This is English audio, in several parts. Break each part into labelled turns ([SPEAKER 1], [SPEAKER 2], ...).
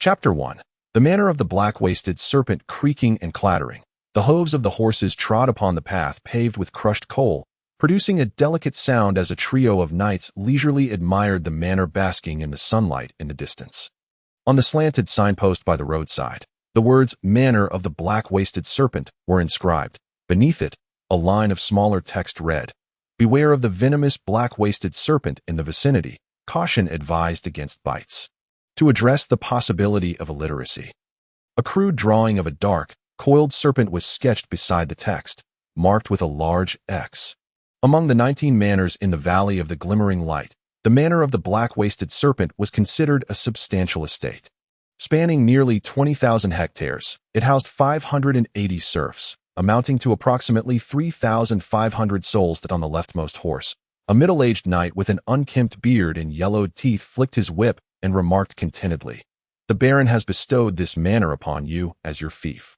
[SPEAKER 1] Chapter 1. The manor of the black-waisted serpent creaking and clattering. The hooves of the horses trod upon the path paved with crushed coal, producing a delicate sound as a trio of knights leisurely admired the manor basking in the sunlight in the distance. On the slanted signpost by the roadside, the words "Manor of the Black-Waisted Serpent" were inscribed. Beneath it, a line of smaller text read, "Beware of the venomous black-waisted serpent in the vicinity. Caution advised against bites." To address the possibility of illiteracy, a crude drawing of a dark, coiled serpent was sketched beside the text, marked with a large X. Among the 19 manors in the Valley of the Glimmering Light, the manor of the Black-Waisted Serpent was considered a substantial estate. Spanning nearly 20,000 hectares, it housed 580 serfs, amounting to approximately 3,500 souls. That on the leftmost horse, a middle-aged knight with an unkempt beard and yellowed teeth flicked his whip and remarked contentedly, "The Baron has bestowed this manor upon you as your fief."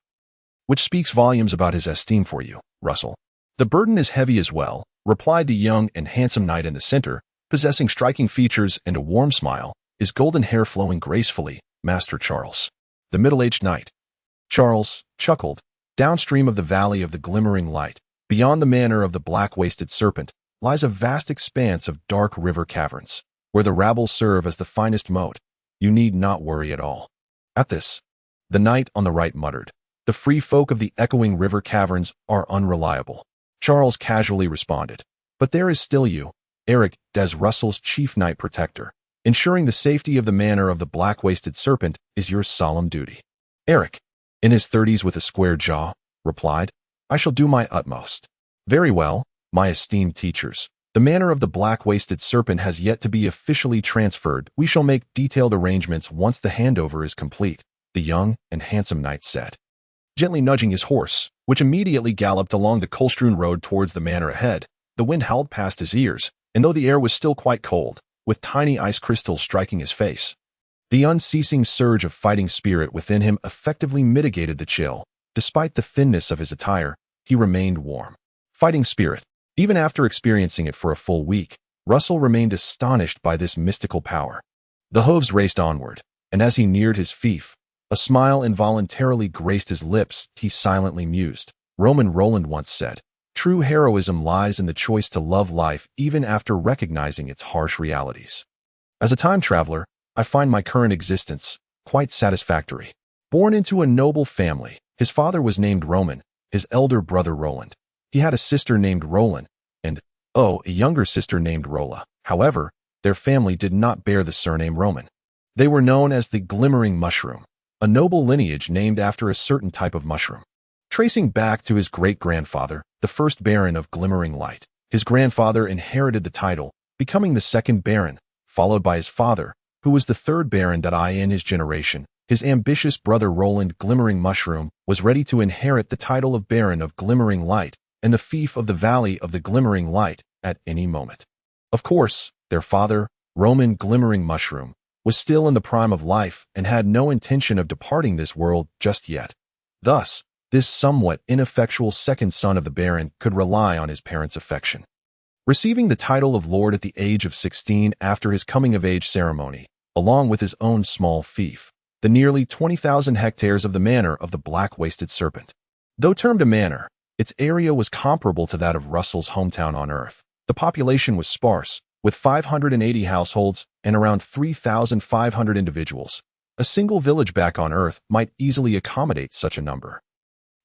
[SPEAKER 1] Which speaks volumes about his esteem for you, Russell. "The burden is heavy as well," replied the young and handsome knight in the center, possessing striking features and a warm smile, his golden hair flowing gracefully, Master Charles. The middle-aged knight, Charles, chuckled. Downstream of the Valley of the Glimmering Light, beyond the manor of the Black-Waisted Serpent, lies a vast expanse of dark river caverns, where the rabble serve as the finest moat. You need not worry at all. At this, the knight on the right muttered, "The free folk of the echoing river caverns are unreliable." Charles casually responded, "But there is still you, Eric, Des Russell's chief knight protector. Ensuring the safety of the manor of the Black-Waisted Serpent is your solemn duty." Eric, in his 30s with a square jaw, replied, "I shall do my utmost." "Very well, my esteemed teachers. The manor of the Black-Waisted Serpent has yet to be officially transferred. We shall make detailed arrangements once the handover is complete," the young and handsome knight said, gently nudging his horse, which immediately galloped along the coal-strewn road towards the manor ahead. The wind howled past his ears, and though the air was still quite cold, with tiny ice crystals striking his face, the unceasing surge of fighting spirit within him effectively mitigated the chill. Despite the thinness of his attire, he remained warm. Fighting spirit. Even after experiencing it for a full week, Russell remained astonished by this mystical power. The hooves raced onward, and as he neared his fief, a smile involuntarily graced his lips. He silently mused. Roman Roland once said, "True heroism lies in the choice to love life even after recognizing its harsh realities." As a time traveler, I find my current existence quite satisfactory. Born into a noble family, his father was named Roman, his elder brother Roland. He had a sister named Roland, and, a younger sister named Rolla. However, their family did not bear the surname Roman. They were known as the Glimmering Mushroom, a noble lineage named after a certain type of mushroom. Tracing back to his great-grandfather, the first Baron of Glimmering Light, his grandfather inherited the title, becoming the second Baron, followed by his father, who was the third Baron. In his generation, his ambitious brother Roland Glimmering Mushroom was ready to inherit the title of Baron of Glimmering Light and the fief of the Valley of the Glimmering Light at any moment. Of course, their father, Roman Glimmering Mushroom, was still in the prime of life and had no intention of departing this world just yet. Thus, this somewhat ineffectual second son of the Baron could rely on his parents' affection. Receiving the title of Lord at the age of 16 after his coming-of-age ceremony, along with his own small fief, the nearly 20,000 hectares of the manor of the Black-Waisted Serpent. Though termed a manor, its area was comparable to that of Russell's hometown on Earth. The population was sparse, with 580 households and around 3,500 individuals. A single village back on Earth might easily accommodate such a number.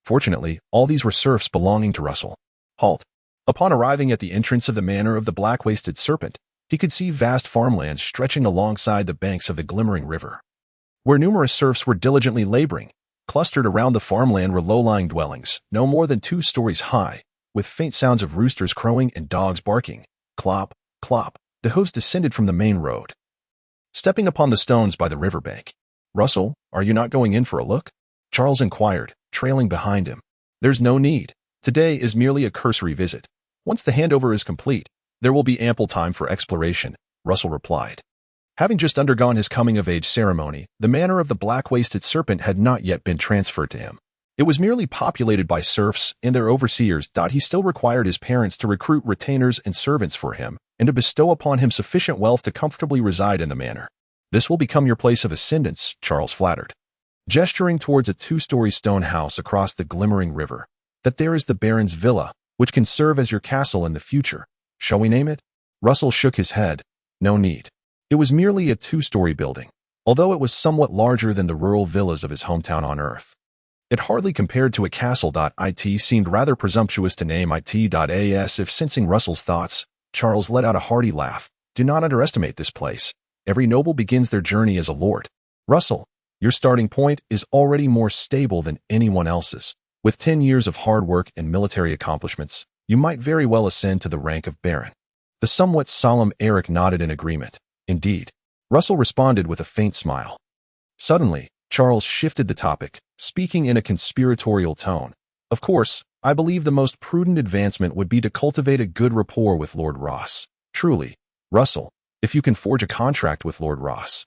[SPEAKER 1] Fortunately, all these were serfs belonging to Russell. Halt. Upon arriving at the entrance of the manor of the Black-Waisted Serpent, he could see vast farmlands stretching alongside the banks of the Glimmering River, where numerous serfs were diligently laboring. Clustered around the farmland were low-lying dwellings, no more than 2 stories high, with faint sounds of roosters crowing and dogs barking. Clop, clop, the hooves descended from the main road, stepping upon the stones by the riverbank. "Russell, are you not going in for a look?" Charles inquired, trailing behind him. "There's no need. Today is merely a cursory visit. Once the handover is complete, there will be ample time for exploration," Russell replied. Having just undergone his coming-of-age ceremony, the manor of the Black-Waisted Serpent had not yet been transferred to him. It was merely populated by serfs and their overseers. He still required his parents to recruit retainers and servants for him, and to bestow upon him sufficient wealth to comfortably reside in the manor. This will become your place of ascendance, Charles flattered, gesturing towards a two-story stone house across the glimmering river. That there is the Baron's villa, which can serve as your castle in the future. Shall we name it? Russell shook his head. No need. It was merely a two-story building, although it was somewhat larger than the rural villas of his hometown on Earth. It hardly compared to a castle. It seemed rather presumptuous to name it.as. If sensing Russell's thoughts, Charles let out a hearty laugh. Do not underestimate this place. Every noble begins their journey as a lord. Russell, your starting point is already more stable than anyone else's. With 10 years of hard work and military accomplishments, you might very well ascend to the rank of Baron. The somewhat solemn Eric nodded in agreement. Indeed. Russell responded with a faint smile. Suddenly, Charles shifted the topic, speaking in a conspiratorial tone. Of course, I believe the most prudent advancement would be to cultivate a good rapport with Lord Ross. Truly, Russell, if you can forge a contract with Lord Ross,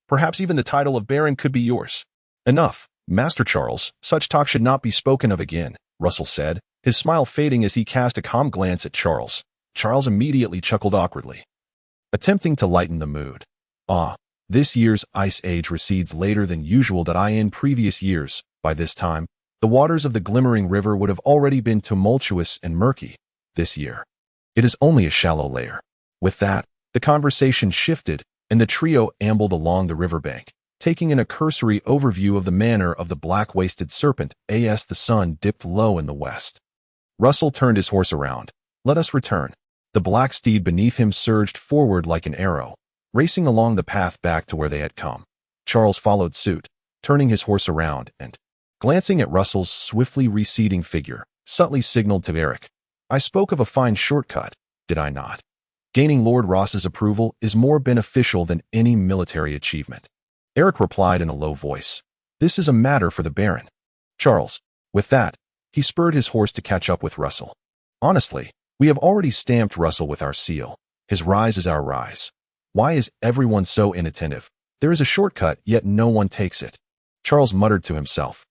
[SPEAKER 1] perhaps even the title of Baron could be yours. Enough, Master Charles, such talk should not be spoken of again, Russell said, his smile fading as he cast a calm glance at Charles. Charles immediately chuckled awkwardly, attempting to lighten the mood. This year's ice age recedes later than usual. In previous years, by this time, the waters of the glimmering river would have already been tumultuous and murky. This year, it is only a shallow layer. With that, the conversation shifted, and the trio ambled along the riverbank, taking in a cursory overview of the manor of the black-waisted serpent as the sun dipped low in the west. Russell turned his horse around. Let us return. The black steed beneath him surged forward like an arrow, racing along the path back to where they had come. Charles followed suit, turning his horse around and, glancing at Russell's swiftly receding figure, subtly signaled to Eric. I spoke of a fine shortcut, did I not? Gaining Lord Ross's approval is more beneficial than any military achievement. Eric replied in a low voice. This is a matter for the Baron. Charles. With that, he spurred his horse to catch up with Russell. Honestly, we have already stamped Russell with our seal. His rise is our rise. Why is everyone so inattentive? There is a shortcut, yet no one takes it. Charles muttered to himself,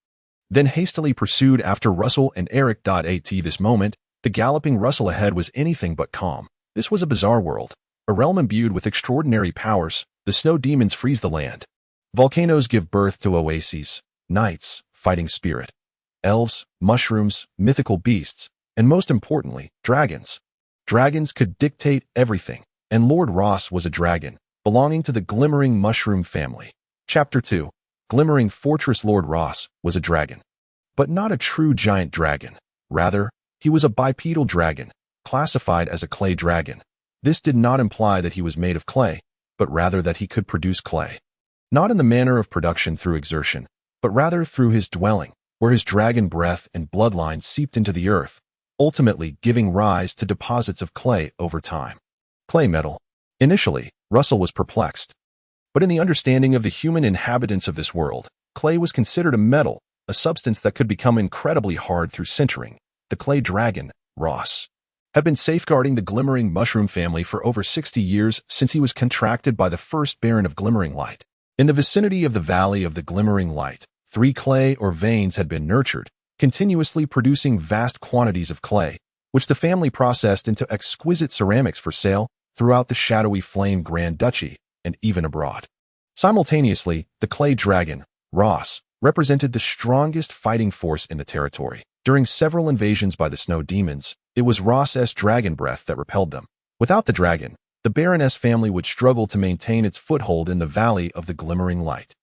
[SPEAKER 1] then hastily pursued after Russell and Eric. At this moment, the galloping Russell ahead was anything but calm. This was a bizarre world, a realm imbued with extraordinary powers. The snow demons freeze the land. Volcanoes give birth to oases, knights, fighting spirit, elves, mushrooms, mythical beasts, and most importantly, dragons. Dragons could dictate everything, and Lord Ross was a dragon, belonging to the glimmering mushroom family. Chapter 2. Glimmering Fortress. Lord Ross was a dragon, but not a true giant dragon. Rather, he was a bipedal dragon, classified as a clay dragon. This did not imply that he was made of clay, but rather that he could produce clay. Not in the manner of production through exertion, but rather through his dwelling, where his dragon breath and bloodline seeped into the earth, ultimately giving rise to deposits of clay over time. Clay metal. Initially, Russell was perplexed. But in the understanding of the human inhabitants of this world, clay was considered a metal, a substance that could become incredibly hard through sintering. The clay dragon, Ross, had been safeguarding the glimmering mushroom family for over 60 years since he was contracted by the first Baron of Glimmering Light. In the vicinity of the Valley of the Glimmering Light, 3 clay or veins had been nurtured, continuously producing vast quantities of clay, which the family processed into exquisite ceramics for sale throughout the shadowy Flame Grand Duchy and even abroad. Simultaneously, the clay dragon, Ross, represented the strongest fighting force in the territory. During several invasions by the snow demons, it was Ross's dragon breath that repelled them. Without the dragon, the Baroness family would struggle to maintain its foothold in the Valley of the Glimmering Light.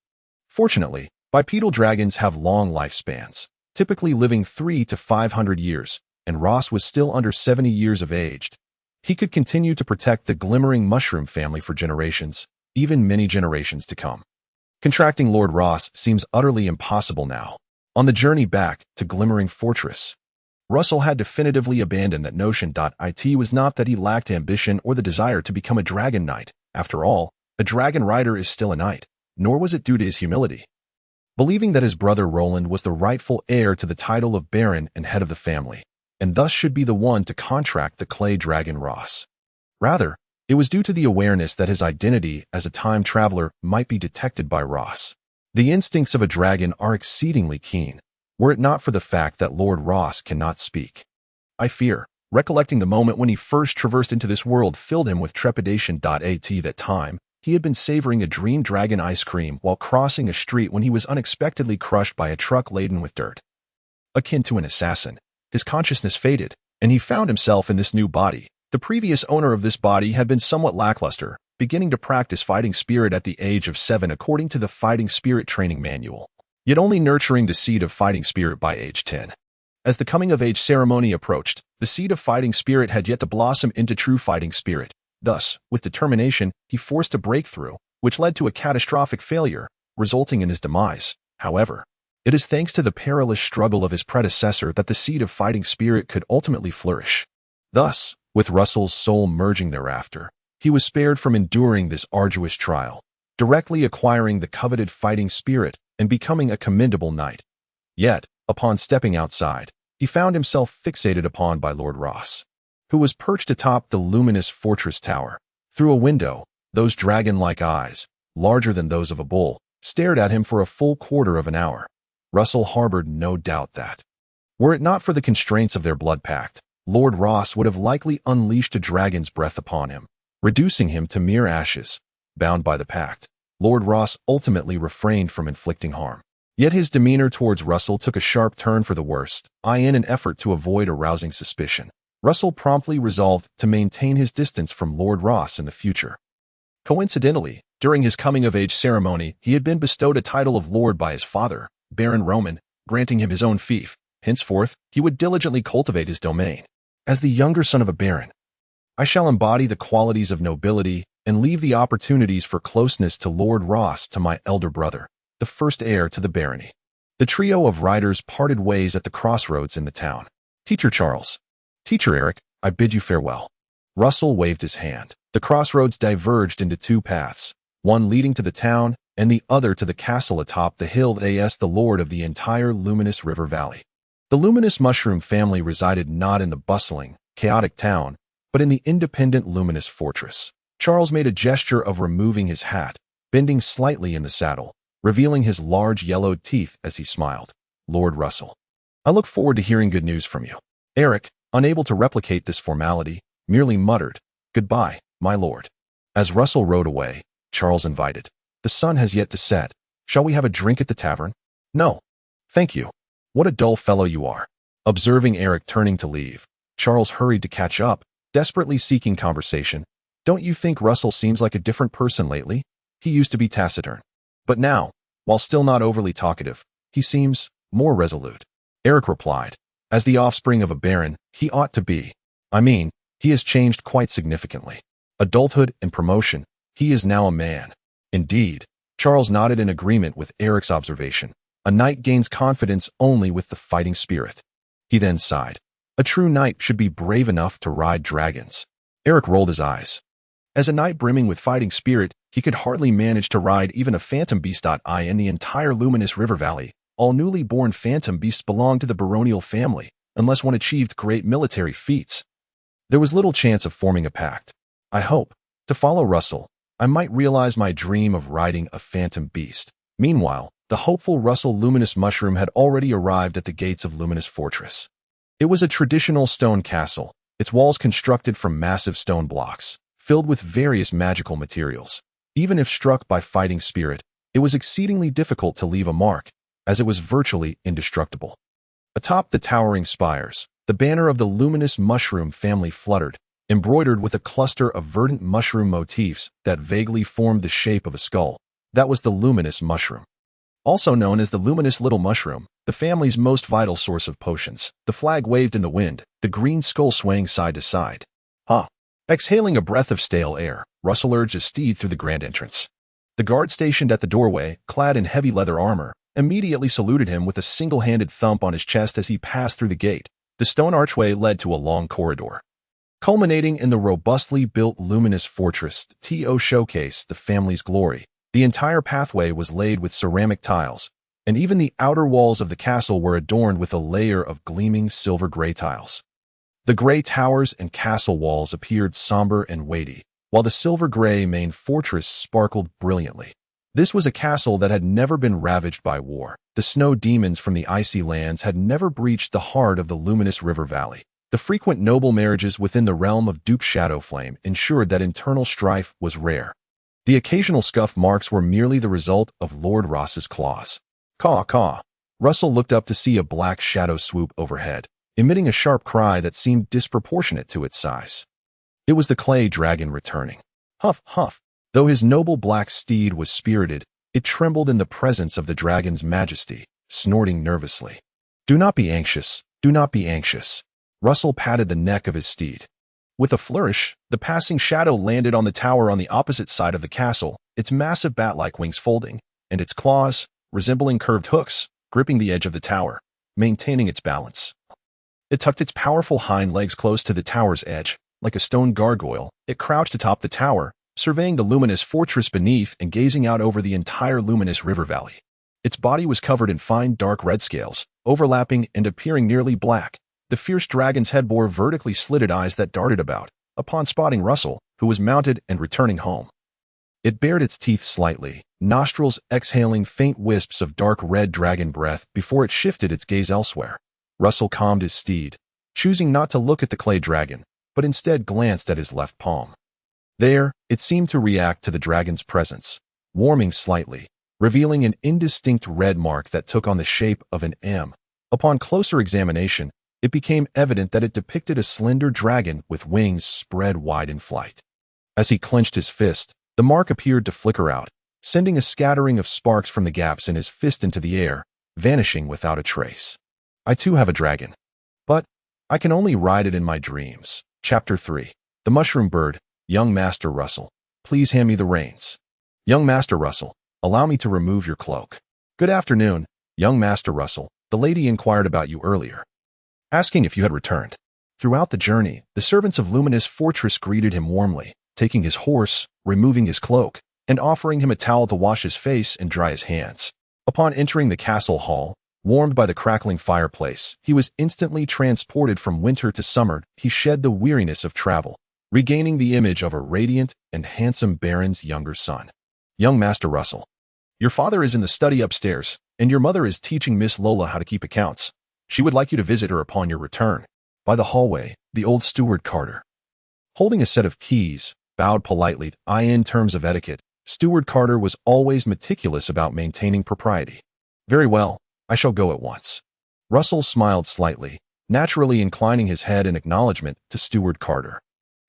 [SPEAKER 1] Fortunately, bipedal dragons have long lifespans, typically living 300 to 500 years, and Ross was still under 70 years of age. He could continue to protect the glimmering mushroom family for generations, even many generations to come. Contracting Lord Ross seems utterly impossible now. On the journey back to Glimmering Fortress, Russell had definitively abandoned that notion. It was not that he lacked ambition or the desire to become a dragon knight. After all, a dragon rider is still a knight, nor was it due to his humility. Believing that his brother Roland was the rightful heir to the title of Baron and head of the family, and thus should be the one to contract the clay dragon Ross. Rather, it was due to the awareness that his identity as a time traveler might be detected by Ross. The instincts of a dragon are exceedingly keen, were it not for the fact that Lord Ross cannot speak. I fear, recollecting the moment when he first traversed into this world filled him with trepidation. At that time, he had been savoring a dream dragon ice cream while crossing a street when he was unexpectedly crushed by a truck laden with dirt. Akin to an assassin, his consciousness faded, and he found himself in this new body. The previous owner of this body had been somewhat lackluster, beginning to practice fighting spirit at the age of 7 according to the fighting spirit training manual, yet only nurturing the seed of fighting spirit by age 10. As the coming-of-age ceremony approached, the seed of fighting spirit had yet to blossom into true fighting spirit. Thus, with determination, he forced a breakthrough, which led to a catastrophic failure, resulting in his demise. However, it is thanks to the perilous struggle of his predecessor that the seed of fighting spirit could ultimately flourish. Thus, with Russell's soul merging thereafter, he was spared from enduring this arduous trial, directly acquiring the coveted fighting spirit and becoming a commendable knight. Yet, upon stepping outside, he found himself fixated upon by Lord Ross, who was perched atop the luminous fortress tower. Through a window, those dragon-like eyes, larger than those of a bull, stared at him for a full quarter of an hour. Russell harbored no doubt that, were it not for the constraints of their blood pact, Lord Ross would have likely unleashed a dragon's breath upon him, reducing him to mere ashes. Bound by the pact, Lord Ross ultimately refrained from inflicting harm. Yet his demeanor towards Russell took a sharp turn for the worst, in an effort to avoid arousing suspicion. Russell promptly resolved to maintain his distance from Lord Ross in the future. Coincidentally, during his coming-of-age ceremony, he had been bestowed a title of lord by his father, Baron Roman, granting him his own fief. Henceforth, he would diligently cultivate his domain. As the younger son of a baron, I shall embody the qualities of nobility and leave the opportunities for closeness to Lord Ross to my elder brother, the first heir to the barony. The trio of riders parted ways at the crossroads in the town. Teacher Charles. Teacher Eric, I bid you farewell. Russell waved his hand. The crossroads diverged into two paths, one leading to the town and the other to the castle atop the hill that is the lord of the entire luminous river valley. The luminous mushroom family resided not in the bustling, chaotic town, but in the independent luminous fortress. Charles made a gesture of removing his hat, bending slightly in the saddle, revealing his large yellowed teeth as he smiled. Lord Russell, I look forward to hearing good news from you. Eric, unable to replicate this formality, merely muttered, Goodbye, my lord. As Russell rode away, Charles invited, The sun has yet to set. Shall we have a drink at the tavern? No. Thank you. What a dull fellow you are. Observing Eric turning to leave, Charles hurried to catch up, desperately seeking conversation. Don't you think Russell seems like a different person lately? He used to be taciturn. But now, while still not overly talkative, he seems more resolute. Eric replied, As the offspring of a baron, he ought to be. I mean, he has changed quite significantly. Adulthood and promotion, he is now a man. Indeed, Charles nodded in agreement with Eric's observation. A knight gains confidence only with the fighting spirit. He then sighed. A true knight should be brave enough to ride dragons. Eric rolled his eyes. As a knight brimming with fighting spirit, he could hardly manage to ride even a phantom beast. In the entire luminous river valley, all newly born phantom beasts belonged to the baronial family, unless one achieved great military feats. There was little chance of forming a pact. I hope, to follow Russell, I might realize my dream of riding a phantom beast. Meanwhile, the hopeful Russell Luminous Mushroom had already arrived at the gates of Luminous Fortress. It was a traditional stone castle, its walls constructed from massive stone blocks, filled with various magical materials. Even if struck by fighting spirit, it was exceedingly difficult to leave a mark, as it was virtually indestructible. Atop the towering spires, the banner of the Luminous Mushroom family fluttered, embroidered with a cluster of verdant mushroom motifs that vaguely formed the shape of a skull. That was the Luminous Mushroom. Also known as the Luminous Little Mushroom, the family's most vital source of potions. The flag waved in the wind, the green skull swaying side to side. Exhaling a breath of stale air, Russell urged his steed through the grand entrance. The guard stationed at the doorway, clad in heavy leather armor, immediately saluted him with a single-handed thump on his chest as he passed through the gate. The stone archway led to a long corridor, culminating in the robustly built luminous fortress. To showcase the family's glory, the entire pathway was laid with ceramic tiles, and even the outer walls of the castle were adorned with a layer of gleaming silver-gray tiles. The gray towers and castle walls appeared somber and weighty, while the silver-gray main fortress sparkled brilliantly. This was a castle that had never been ravaged by war. The snow demons from the icy lands had never breached the heart of the luminous river valley. The frequent noble marriages within the realm of Duke Shadowflame ensured that internal strife was rare. The occasional scuff marks were merely the result of Lord Ross's claws. Caw, caw. Russell looked up to see a black shadow swoop overhead, emitting a sharp cry that seemed disproportionate to its size. It was the clay dragon returning. Huff, huff. Though his noble black steed was spirited, it trembled in the presence of the dragon's majesty, snorting nervously. Do not be anxious, do not be anxious. Russell patted the neck of his steed. With a flourish, the passing shadow landed on the tower on the opposite side of the castle, its massive bat-like wings folding, and its claws, resembling curved hooks, gripping the edge of the tower, maintaining its balance. It tucked its powerful hind legs close to the tower's edge. Like a stone gargoyle, it crouched atop the tower, surveying the luminous fortress beneath and gazing out over the entire luminous river valley. Its body was covered in fine dark red scales, overlapping and appearing nearly black. The fierce dragon's head bore vertically slitted eyes that darted about, upon spotting Russell, who was mounted and returning home. It bared its teeth slightly, nostrils exhaling faint wisps of dark red dragon breath before it shifted its gaze elsewhere. Russell calmed his steed, choosing not to look at the clay dragon, but instead glanced at his left palm. There, it seemed to react to the dragon's presence, warming slightly, revealing an indistinct red mark that took on the shape of an M. Upon closer examination, it became evident that it depicted a slender dragon with wings spread wide in flight. As he clenched his fist, the mark appeared to flicker out, sending a scattering of sparks from the gaps in his fist into the air, vanishing without a trace. I too have a dragon, but I can only ride it in my dreams. Chapter 3. The Mushroom Bird. Young Master Russell, please hand me the reins. Young Master Russell, allow me to remove your cloak. Good afternoon, young Master Russell. The lady inquired about you earlier, asking if you had returned. Throughout the journey, the servants of Luminous Fortress greeted him warmly, taking his horse, removing his cloak, and offering him a towel to wash his face and dry his hands. Upon entering the castle hall, warmed by the crackling fireplace, he was instantly transported from winter to summer. He shed the weariness of travel, regaining the image of a radiant and handsome baron's younger son. Young Master Russell, your father is in the study upstairs, and your mother is teaching Miss Lola how to keep accounts. She would like you to visit her upon your return. By the hallway, the old steward Carter, holding a set of keys, bowed politely. In terms of etiquette, Steward Carter was always meticulous about maintaining propriety. Very well, I shall go at once. Russell smiled slightly, naturally inclining his head in acknowledgement to Steward Carter.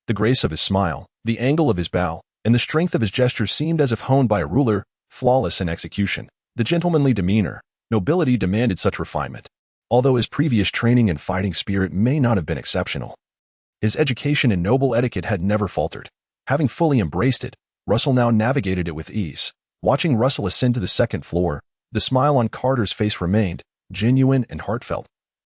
[SPEAKER 1] The grace of his smile, the angle of his bow, and the strength of his gesture seemed as if honed by a ruler, flawless in execution. The gentlemanly demeanor, nobility demanded such refinement, although his previous training and fighting spirit may not have been exceptional. His education in noble etiquette had never faltered. Having fully embraced it, Russell now navigated it with ease. Watching Russell ascend to the second floor, the smile on Carter's face remained genuine and heartfelt,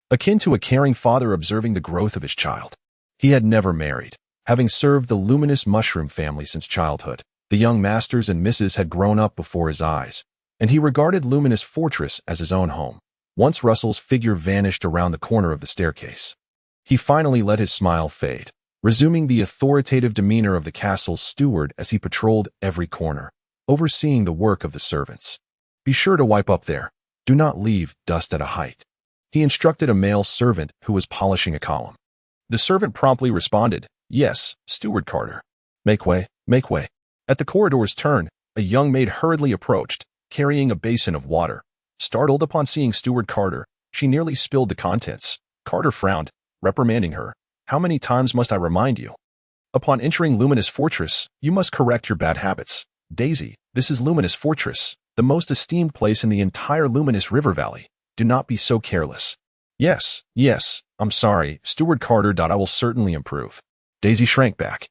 [SPEAKER 1] akin to a caring father observing the growth of his child. He had never married, having served the Luminous Mushroom family since childhood. The young masters and misses had grown up before his eyes, and he regarded Luminous Fortress as his own home. Once Russell's figure vanished around the corner of the staircase, he finally let his smile fade, resuming the authoritative demeanor of the castle's steward as he patrolled every corner, overseeing the work of the servants. Be sure to wipe up there. Do not leave dust at a height. He instructed a male servant who was polishing a column. The servant promptly responded, Yes, Steward Carter. Make way, make way. At the corridor's turn, a young maid hurriedly approached, carrying a basin of water. Startled upon seeing Steward Carter, she nearly spilled the contents. Carter frowned, reprimanding her. How many times must I remind you? Upon entering Luminous Fortress, you must correct your bad habits. Daisy, this is Luminous Fortress, the most esteemed place in the entire Luminous River Valley. Do not be so careless. Yes, I'm sorry, Steward Carter. I will certainly improve. Daisy shrank back,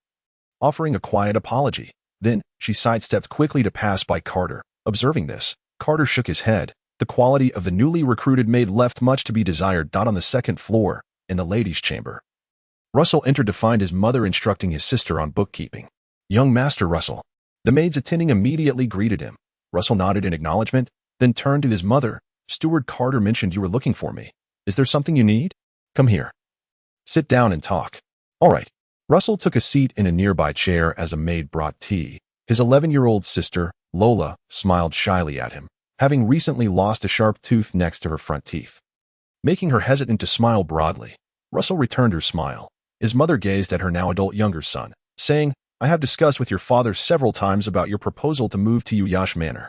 [SPEAKER 1] offering a quiet apology. Then, she sidestepped quickly to pass by Carter. Observing this, Carter shook his head. The quality of the newly recruited maid left much to be desired. On the second floor, in the ladies' chamber, Russell entered to find his mother instructing his sister on bookkeeping. Young Master Russell. The maids attending immediately greeted him. Russell nodded in acknowledgement, then turned to his mother. Steward Carter mentioned you were looking for me. Is there something you need? Come here. Sit down and talk. All right. Russell took a seat in a nearby chair as a maid brought tea. His 11-year-old sister, Lola, smiled shyly at him, having recently lost a sharp tooth next to her front teeth, making her hesitant to smile broadly. Russell returned her smile. His mother gazed at her now adult younger son, saying, I have discussed with your father several times about your proposal to move to Uyash Manor.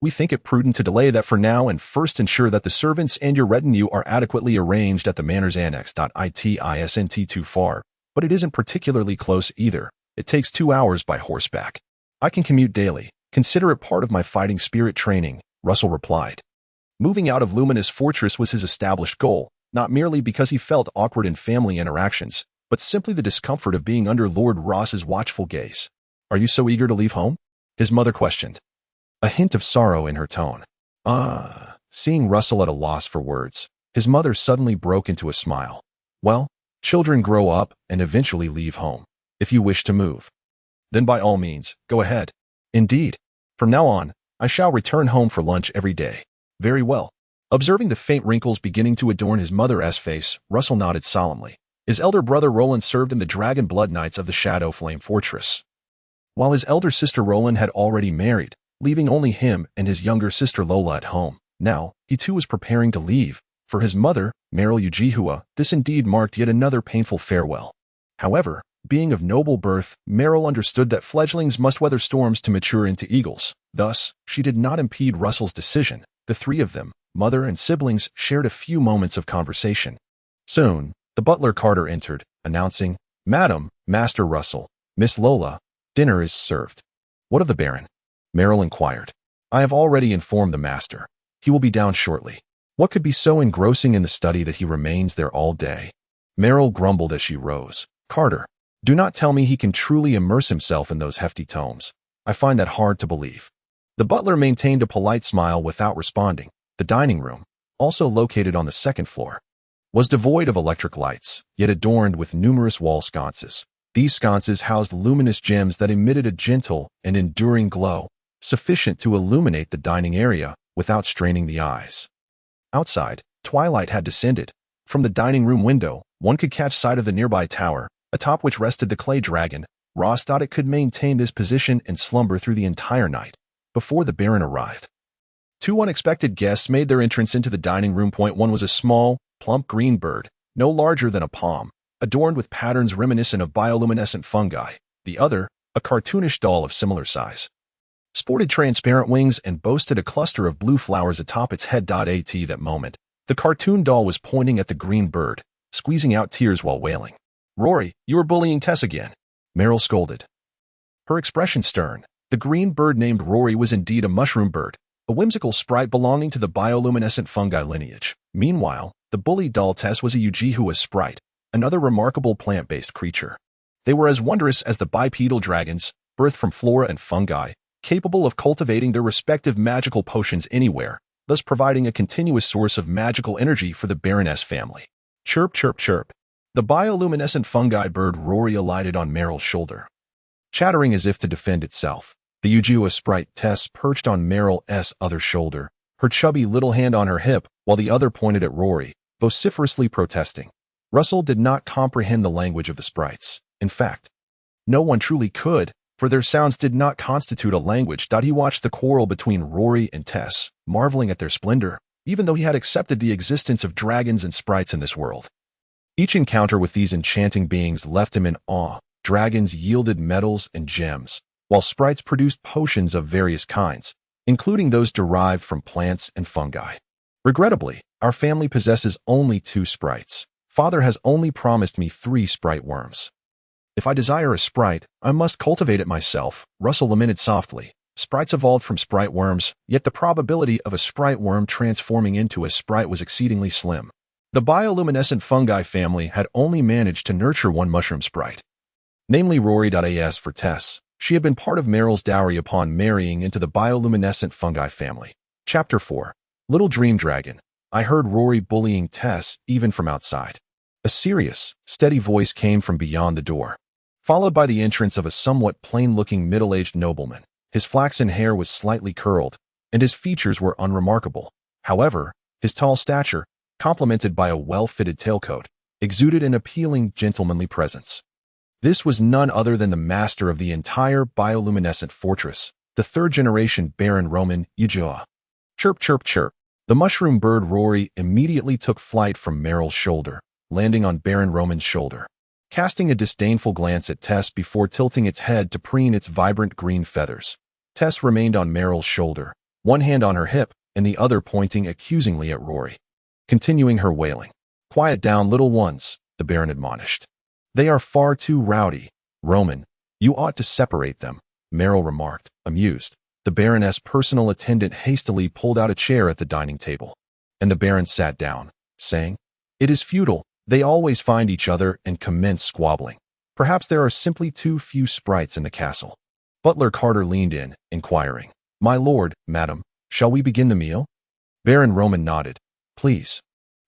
[SPEAKER 1] We think it prudent to delay that for now and first ensure that the servants and your retinue are adequately arranged at the manor's annex. It isn't too far, but it isn't particularly close either. It takes 2 hours by horseback. I can commute daily. Consider it part of my fighting spirit training, Russell replied. Moving out of Luminous Fortress was his established goal, not merely because he felt awkward in family interactions, but simply the discomfort of being under Lord Ross's watchful gaze. Are you so eager to leave home? His mother questioned, a hint of sorrow in her tone. Seeing Russell at a loss for words, his mother suddenly broke into a smile. Well, children grow up and eventually leave home. If you wish to move, then by all means, go ahead. Indeed, from now on, I shall return home for lunch every day. Very well. Observing the faint wrinkles beginning to adorn his mother's face, Russell nodded solemnly. His elder brother Roland served in the Dragon Blood Knights of the Shadow Flame Fortress, while his elder sister Roland had already married, leaving only him and his younger sister Lola at home. Now, he too was preparing to leave. For his mother, Meryl Ujihua, this indeed marked yet another painful farewell. However, being of noble birth, Meryl understood that fledglings must weather storms to mature into eagles. Thus, she did not impede Russell's decision. The three of them, mother and siblings, shared a few moments of conversation. Soon, the butler Carter entered, announcing, Madam, Master Russell, Miss Lola, dinner is served. What of the Baron? Meryl inquired. I have already informed the master. He will be down shortly. What could be so engrossing in the study that he remains there all day? Meryl grumbled as she rose. Carter, do not tell me he can truly immerse himself in those hefty tomes. I find that hard to believe. The butler maintained a polite smile without responding. The dining room, also located on the second floor, was devoid of electric lights, yet adorned with numerous wall sconces. These sconces housed luminous gems that emitted a gentle and enduring glow, sufficient to illuminate the dining area without straining the eyes. Outside, twilight had descended. From the dining room window, one could catch sight of the nearby tower, atop which rested the clay dragon. Ross thought it could maintain this position and slumber through the entire night, before the Baron arrived. Two unexpected guests made their entrance into the dining room. One was a small, plump green bird, no larger than a palm, adorned with patterns reminiscent of bioluminescent fungi. The other, a cartoonish doll of similar size, sported transparent wings and boasted a cluster of blue flowers atop its head. At that moment, the cartoon doll was pointing at the green bird, squeezing out tears while wailing. Rory, you are bullying Tess again, Meryl scolded, her expression stern. The green bird named Rory was indeed a mushroom bird, a whimsical sprite belonging to the bioluminescent fungi lineage. Meanwhile, the bully doll Tess was a Ujihua sprite, another remarkable plant-based creature. They were as wondrous as the bipedal dragons, birthed from flora and fungi, capable of cultivating their respective magical potions anywhere, thus providing a continuous source of magical energy for the Baroness family. Chirp, chirp, chirp. The bioluminescent fungi bird Rory alighted on Meryl's shoulder, chattering as if to defend itself. The Ujihua sprite Tess perched on Meryl's other shoulder, her chubby little hand on her hip, while the other pointed at Rory, vociferously protesting. Russell did not comprehend the language of the sprites. In fact, no one truly could, for their sounds did not constitute a language. He watched the quarrel between Rory and Tess, marveling at their splendor, even though he had accepted the existence of dragons and sprites in this world. Each encounter with these enchanting beings left him in awe. Dragons yielded metals and gems, while sprites produced potions of various kinds, including those derived from plants and fungi. Regrettably, our family possesses only 2 sprites. Father has only promised me 3 sprite worms. If I desire a sprite, I must cultivate it myself, Russell lamented softly. Sprites evolved from sprite worms, yet the probability of a sprite worm transforming into a sprite was exceedingly slim. The bioluminescent fungi family had only managed to nurture 1 mushroom sprite, namely Rory.as for Tess. She had been part of Meryl's dowry upon marrying into the bioluminescent fungi family. Chapter 4. Little Dream Dragon. I heard Rory bullying Tess even from outside. A serious, steady voice came from beyond the door, followed by the entrance of a somewhat plain-looking middle-aged nobleman. His flaxen hair was slightly curled, and his features were unremarkable. However, his tall stature, complemented by a well-fitted tailcoat, exuded an appealing, gentlemanly presence. This was none other than the master of the entire bioluminescent fortress, the 3rd-generation Baron Roman Ujihua. Chirp, chirp, chirp. The mushroom bird Rory immediately took flight from Meryl's shoulder, landing on Baron Roman's shoulder. casting a disdainful glance at Tess before tilting its head to preen its vibrant green feathers. Tess remained on Meryl's shoulder, one hand on her hip and the other pointing accusingly at Rory. Continuing her wailing. "Quiet down, little ones," the Baron admonished. "They are far too rowdy. Roman, you ought to separate them," Meryl remarked, amused. The Baroness' personal attendant hastily pulled out a chair at the dining table, and the Baron sat down, saying, "It is futile. They always find each other and commence squabbling. Perhaps there are simply too few sprites in the castle." Butler Carter leaned in, inquiring, "My lord, madam, shall we begin the meal?" Baron Roman nodded. "Please."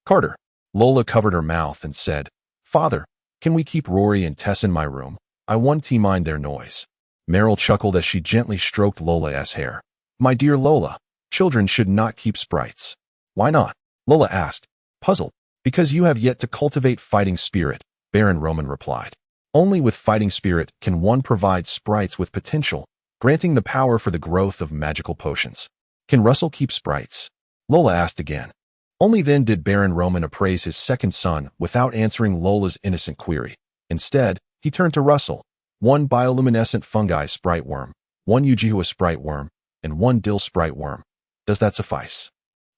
[SPEAKER 1] "Carter." Lola covered her mouth and said, "Father, can we keep Rory and Tess in my room? I want to mind their noise." Meryl chuckled as she gently stroked Lola's hair. "My dear Lola, children should not keep sprites." "Why not?" Lola asked, puzzled. "Because you have yet to cultivate fighting spirit," Baron Roman replied. "Only with fighting spirit can one provide sprites with potential, granting the power for the growth of magical potions." "Can Russell keep sprites?" Lola asked again. Only then did Baron Roman appraise his second son without answering Lola's innocent query. Instead, he turned to Russell. "One bioluminescent fungi sprite worm, one Ujihua sprite worm, and one dill sprite worm. Does that suffice?"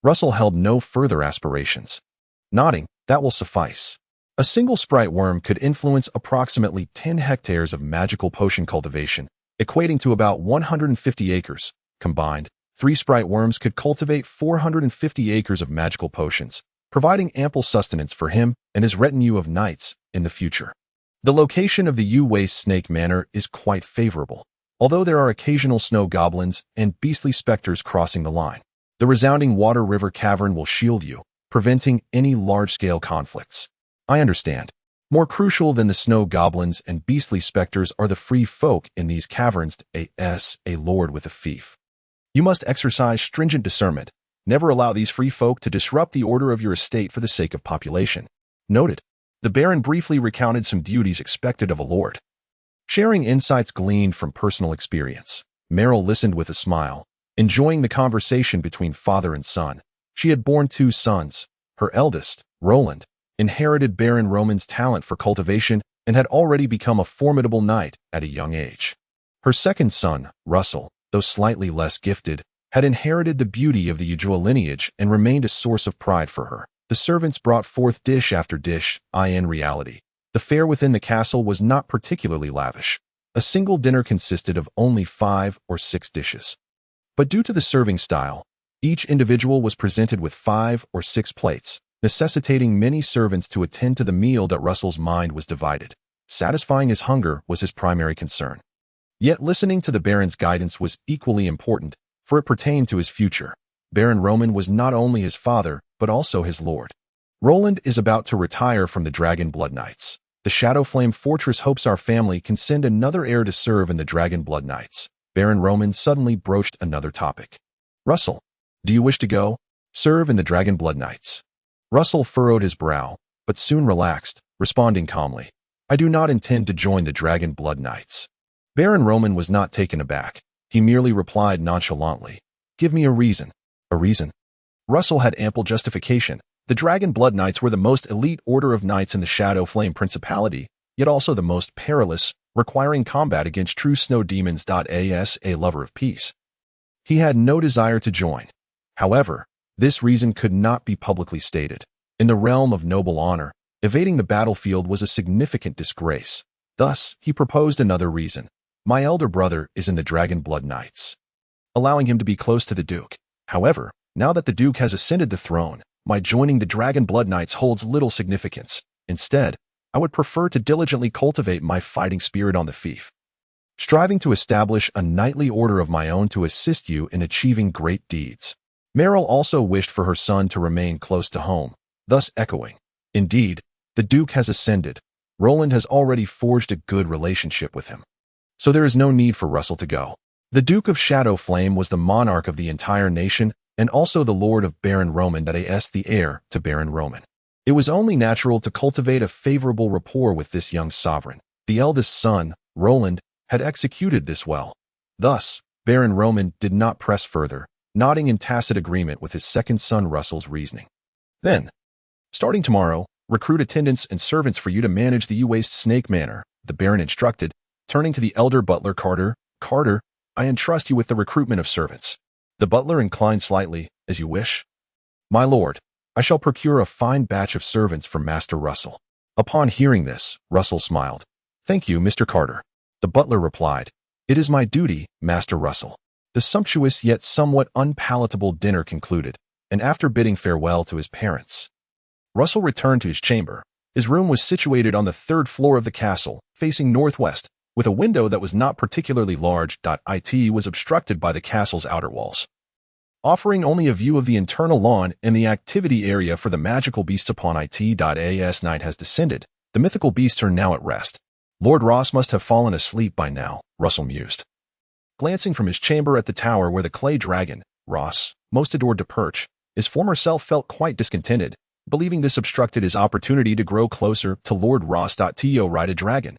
[SPEAKER 1] Russell held no further aspirations. Nodding, "That will suffice." A single sprite worm could influence approximately 10 hectares of magical potion cultivation, equating to about 150 acres. Combined, 3 sprite worms could cultivate 450 acres of magical potions, providing ample sustenance for him and his retinue of knights in the future. The location of the U-Waste Snake Manor is quite favorable, although there are occasional snow goblins and beastly specters crossing the line. The resounding Water River Cavern will shield you, preventing any large-scale conflicts. I understand. More crucial than the snow goblins and beastly specters are the free folk in these caverns. A lord with a fief. You must exercise stringent discernment. Never allow these free folk to disrupt the order of your estate for the sake of population. Noted. The Baron briefly recounted some duties expected of a lord, sharing insights gleaned from personal experience. Meryl listened with a smile, enjoying the conversation between father and son. She had borne 2 sons. Her eldest, Roland, inherited Baron Roman's talent for cultivation and had already become a formidable knight at a young age. Her second son, Russell, though slightly less gifted, had inherited the beauty of the Ujua lineage and remained a source of pride for her. The servants brought forth dish after dish. In reality, the fare within the castle was not particularly lavish. A single dinner consisted of only 5 or 6 dishes. But due to the serving style, each individual was presented with 5 or 6 plates, necessitating many servants to attend to the meal. That Russell's mind was divided. Satisfying his hunger was his primary concern. Yet listening to the Baron's guidance was equally important, for it pertained to his future. Baron Roman was not only his father, but also his lord. Roland is about to retire from the Dragon Blood Knights. The Shadowflame Fortress hopes our family can send another heir to serve in the Dragon Blood Knights. Baron Roman suddenly broached another topic. "Russell, do you wish to go serve in the Dragon Blood Knights?" Russell furrowed his brow, but soon relaxed, responding calmly, "I do not intend to join the Dragon Blood Knights." Baron Roman was not taken aback. He merely replied nonchalantly, "Give me a reason." "A reason?" Russell had ample justification. The Dragon Blood Knights were the most elite order of knights in the Shadow Flame Principality, yet also the most perilous, requiring combat against true snow demons. As a lover of peace, he had no desire to join. However, this reason could not be publicly stated. In the realm of noble honor, evading the battlefield was a significant disgrace. Thus, he proposed another reason. "My elder brother is in the Dragon Blood Knights," allowing him to be close to the Duke. However, now that the Duke has ascended the throne, my joining the Dragon Blood Knights holds little significance. Instead, I would prefer to diligently cultivate my fighting spirit on the fief, striving to establish a knightly order of my own to assist you in achieving great deeds. Meryl also wished for her son to remain close to home, thus echoing, "Indeed, the Duke has ascended. Roland has already forged a good relationship with him, so there is no need for Russell to go." The Duke of Shadowflame was the monarch of the entire nation and also the lord of Baron Roman, the heir to Baron Roman. It was only natural to cultivate a favorable rapport with this young sovereign. The eldest son, Roland, had executed this well. Thus, Baron Roman did not press further, nodding in tacit agreement with his second son Russell's reasoning. Then, starting tomorrow, recruit attendants and servants for you to manage the waste snake manor, the Baron instructed, turning to the elder butler Carter. Carter, I entrust you with the recruitment of servants. The butler inclined slightly. As you wish. My lord, I shall procure a fine batch of servants from Master Russell. Upon hearing this, Russell smiled. Thank you, Mr. Carter. The butler replied. It is my duty, Master Russell. The sumptuous yet somewhat unpalatable dinner concluded, and after bidding farewell to his parents, Russell returned to his chamber. His room was situated on the third floor of the castle, facing northwest, with a window that was not particularly large. It was obstructed by the castle's outer walls, offering only a view of the internal lawn and the activity area for the magical beasts. Upon as night has descended, the mythical beasts are now at rest. Lord Ross must have fallen asleep by now, Russell mused, glancing from his chamber at the tower where the clay dragon, Ross, most adored to perch. His former self felt quite discontented, believing this obstructed his opportunity to grow closer to Lord Ross. To ride a dragon.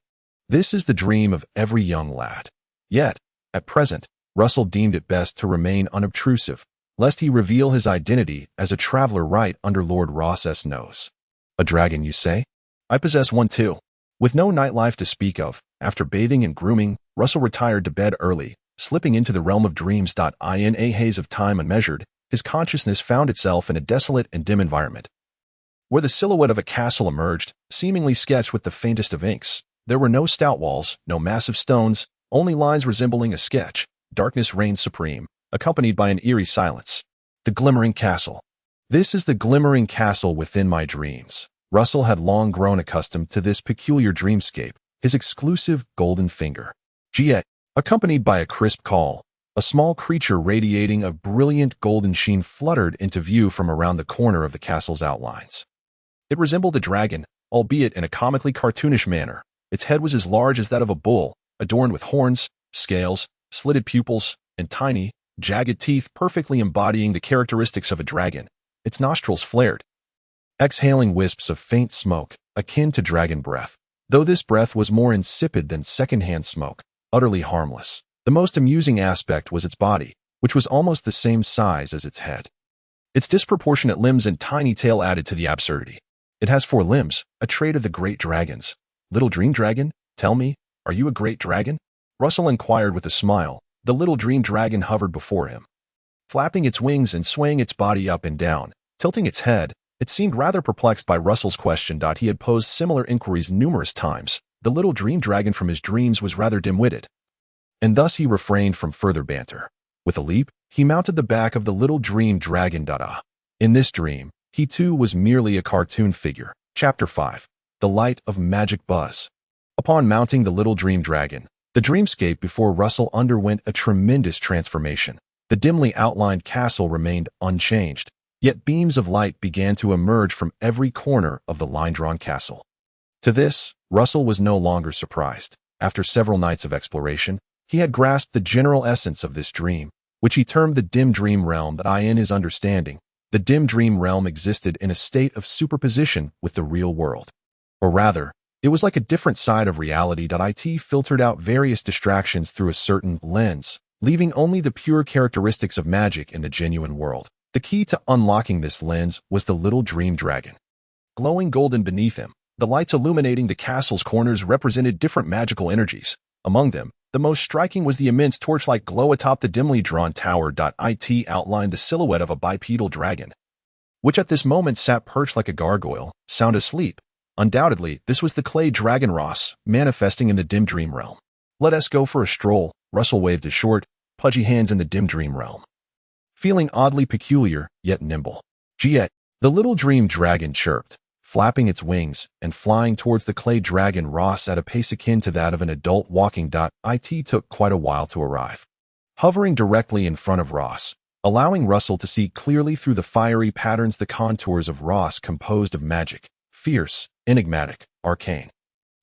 [SPEAKER 1] This is the dream of every young lad. Yet, at present, Russell deemed it best to remain unobtrusive, lest he reveal his identity as a traveler right under Lord Ross's nose. A dragon, you say? I possess one too. With no nightlife to speak of, after bathing and grooming, Russell retired to bed early, slipping into the realm of dreams. In a haze of time unmeasured, his consciousness found itself in a desolate and dim environment, where the silhouette of a castle emerged, seemingly sketched with the faintest of inks. There were no stout walls, no massive stones, only lines resembling a sketch. Darkness reigned supreme, accompanied by an eerie silence. The glimmering castle. This is the glimmering castle within my dreams. Russell had long grown accustomed to this peculiar dreamscape, his exclusive golden finger. Giet, accompanied by a crisp call, a small creature radiating a brilliant golden sheen fluttered into view from around the corner of the castle's outlines. It resembled a dragon, albeit in a comically cartoonish manner. Its head was as large as that of a bull, adorned with horns, scales, slitted pupils, and tiny, jagged teeth perfectly embodying the characteristics of a dragon. Its nostrils flared, exhaling wisps of faint smoke, akin to dragon breath, though this breath was more insipid than secondhand smoke, utterly harmless. The most amusing aspect was its body, which was almost the same size as its head. Its disproportionate limbs and tiny tail added to the absurdity. It has 4 limbs, a trait of the great dragons. Little dream dragon, tell me, are you a great dragon? Russell inquired with a smile. The little dream dragon hovered before him, flapping its wings and swaying its body up and down, tilting its head. It seemed rather perplexed by Russell's question. He had posed similar inquiries numerous times. The little dream dragon from his dreams was rather dim-witted, and thus he refrained from further banter. With a leap, he mounted the back of the little dream dragon. In this dream, he too was merely a cartoon figure. Chapter 5. The Light of Magic Buzz. Upon mounting the little dream dragon, the dreamscape before Russell underwent a tremendous transformation. The dimly outlined castle remained unchanged, yet beams of light began to emerge from every corner of the line-drawn castle. To this, Russell was no longer surprised. After several nights of exploration, he had grasped the general essence of this dream, which he termed the dim dream realm. In his understanding, the dim dream realm existed in a state of superposition with the real world. Or rather, it was like a different side of reality. It filtered out various distractions through a certain lens, leaving only the pure characteristics of magic in the genuine world. The key to unlocking this lens was the little dream dragon. Glowing golden beneath him, the lights illuminating the castle's corners represented different magical energies. Among them, the most striking was the immense torch-like glow atop the dimly drawn tower. It outlined the silhouette of a bipedal dragon, which at this moment sat perched like a gargoyle, sound asleep. Undoubtedly, this was the clay dragon Ross, manifesting in the dim dream realm. Let us go for a stroll. Russell waved his short, pudgy hands in the dim dream realm, feeling oddly peculiar, yet nimble. Giet, the little dream dragon chirped, flapping its wings and flying towards the clay dragon Ross at a pace akin to that of an adult walking. It took quite a while to arrive, hovering directly in front of Ross, allowing Russell to see clearly through the fiery patterns. The contours of Ross composed of magic, fierce, enigmatic, arcane.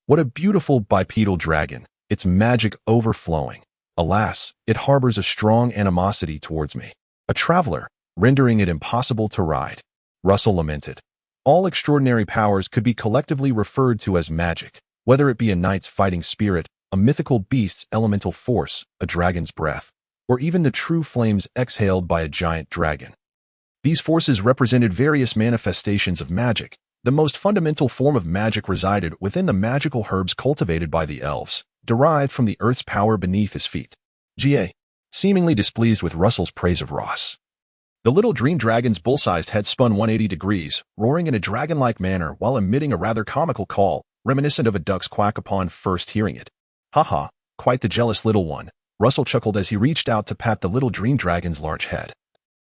[SPEAKER 1] What a beautiful bipedal dragon, its magic overflowing. Alas, it harbors a strong animosity towards me, a traveler, rendering it impossible to ride. Russell lamented. All extraordinary powers could be collectively referred to as magic, whether it be a knight's fighting spirit, a mythical beast's elemental force, a dragon's breath, or even the true flames exhaled by a giant dragon. These forces represented various manifestations of magic, The most fundamental form of magic resided within the magical herbs cultivated by the elves, derived from the earth's power beneath his feet. Ga. Seemingly displeased with Russell's praise of Ross. The little dream dragon's bull-sized head spun 180 degrees, roaring in a dragon-like manner while emitting a rather comical call, reminiscent of a duck's quack upon first hearing it. "Ha, quite the jealous little one," Russell chuckled as he reached out to pat the little dream dragon's large head.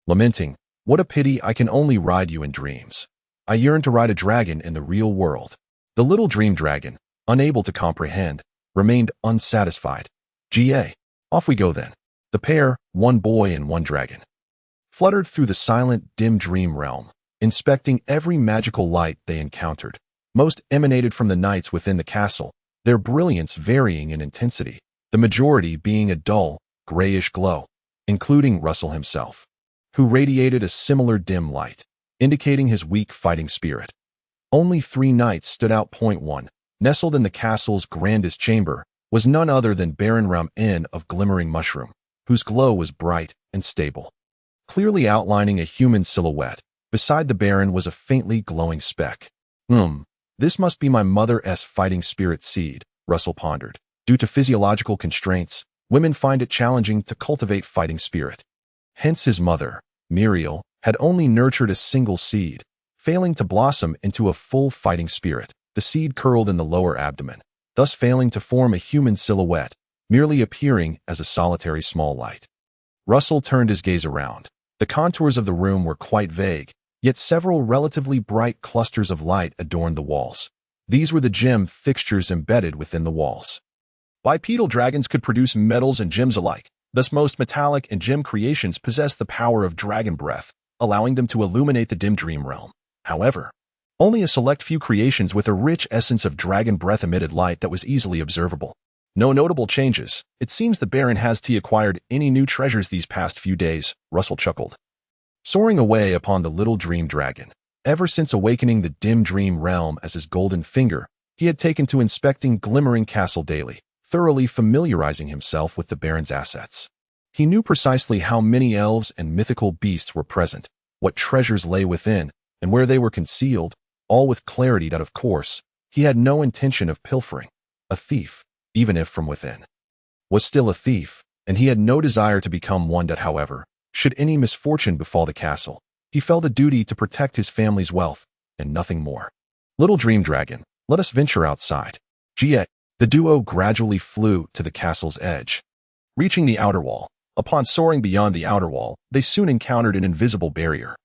[SPEAKER 1] Lamenting, "What a pity I can only ride you in dreams. I yearn to ride a dragon in the real world." The little dream dragon, unable to comprehend, remained unsatisfied. "Ga. Off we go then." The pair, one boy and one dragon, fluttered through the silent, dim dream realm, inspecting every magical light they encountered. Most emanated from the knights within the castle, their brilliance varying in intensity, the majority being a dull, grayish glow, including Russell himself, who radiated a similar dim light, indicating his weak fighting spirit. Only 3 knights stood out. Point 1. Nestled in the castle's grandest chamber was none other than Baron Ram-In of Glimmering Mushroom, whose glow was bright and stable, clearly outlining a human silhouette. Beside the Baron was a faintly glowing speck. This must be my mother's fighting spirit seed, Russell pondered. Due to physiological constraints, women find it challenging to cultivate fighting spirit. Hence his mother, Muriel, had only nurtured a single seed, failing to blossom into a full fighting spirit. The seed curled in the lower abdomen, thus failing to form a human silhouette, merely appearing as a solitary small light. Russell turned his gaze around. The contours of the room were quite vague, yet several relatively bright clusters of light adorned the walls. These were the gem fixtures embedded within the walls. Bipedal dragons could produce metals and gems alike. Thus most metallic and gem creations possess the power of dragon breath, allowing them to illuminate the dim dream realm. However, only a select few creations with a rich essence of dragon breath emitted light that was easily observable. No notable changes. It seems the Baron has acquired any new treasures these past few days, Russell chuckled, soaring away upon the little dream dragon. Ever since awakening the dim dream realm as his golden finger, he had taken to inspecting Glimmering Castle daily, thoroughly familiarizing himself with the Baron's assets. He knew precisely how many elves and mythical beasts were present, what treasures lay within, and where they were concealed, all with clarity that, of course, he had no intention of pilfering. A thief, even if from within, was still a thief, and he had no desire to become one that, however, should any misfortune befall the castle, he felt a duty to protect his family's wealth, and nothing more. Little dream dragon, let us venture outside. Ga. The duo gradually flew to the castle's edge, reaching the outer wall. Upon soaring beyond the outer wall, they soon encountered an invisible barrier.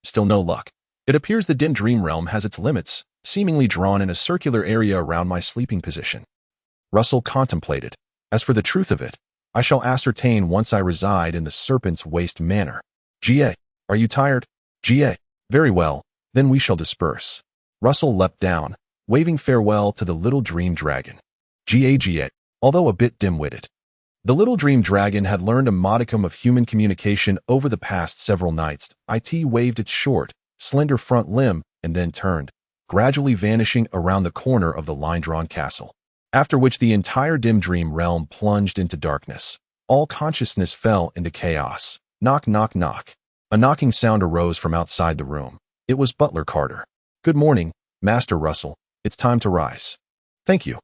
[SPEAKER 1] Still no luck. It appears the dim dream realm has its limits, seemingly drawn in a circular area around my sleeping position. Russell contemplated. As for the truth of it, I shall ascertain once I reside in the Serpent's Waste Manor. Ga. Are you tired? Ga. Very well, then we shall disperse. Russell leapt down, waving farewell to the little dream dragon. Ga. Although a bit dim-witted, the little dream dragon had learned a modicum of human communication over the past several nights. It waved its short, slender front limb and then turned, gradually vanishing around the corner of the line-drawn castle. After which the entire dim dream realm plunged into darkness. All consciousness fell into chaos. Knock, knock, knock. A knocking sound arose from outside the room. It was Butler Carter. Good morning, Master Russell. It's time to rise. Thank you,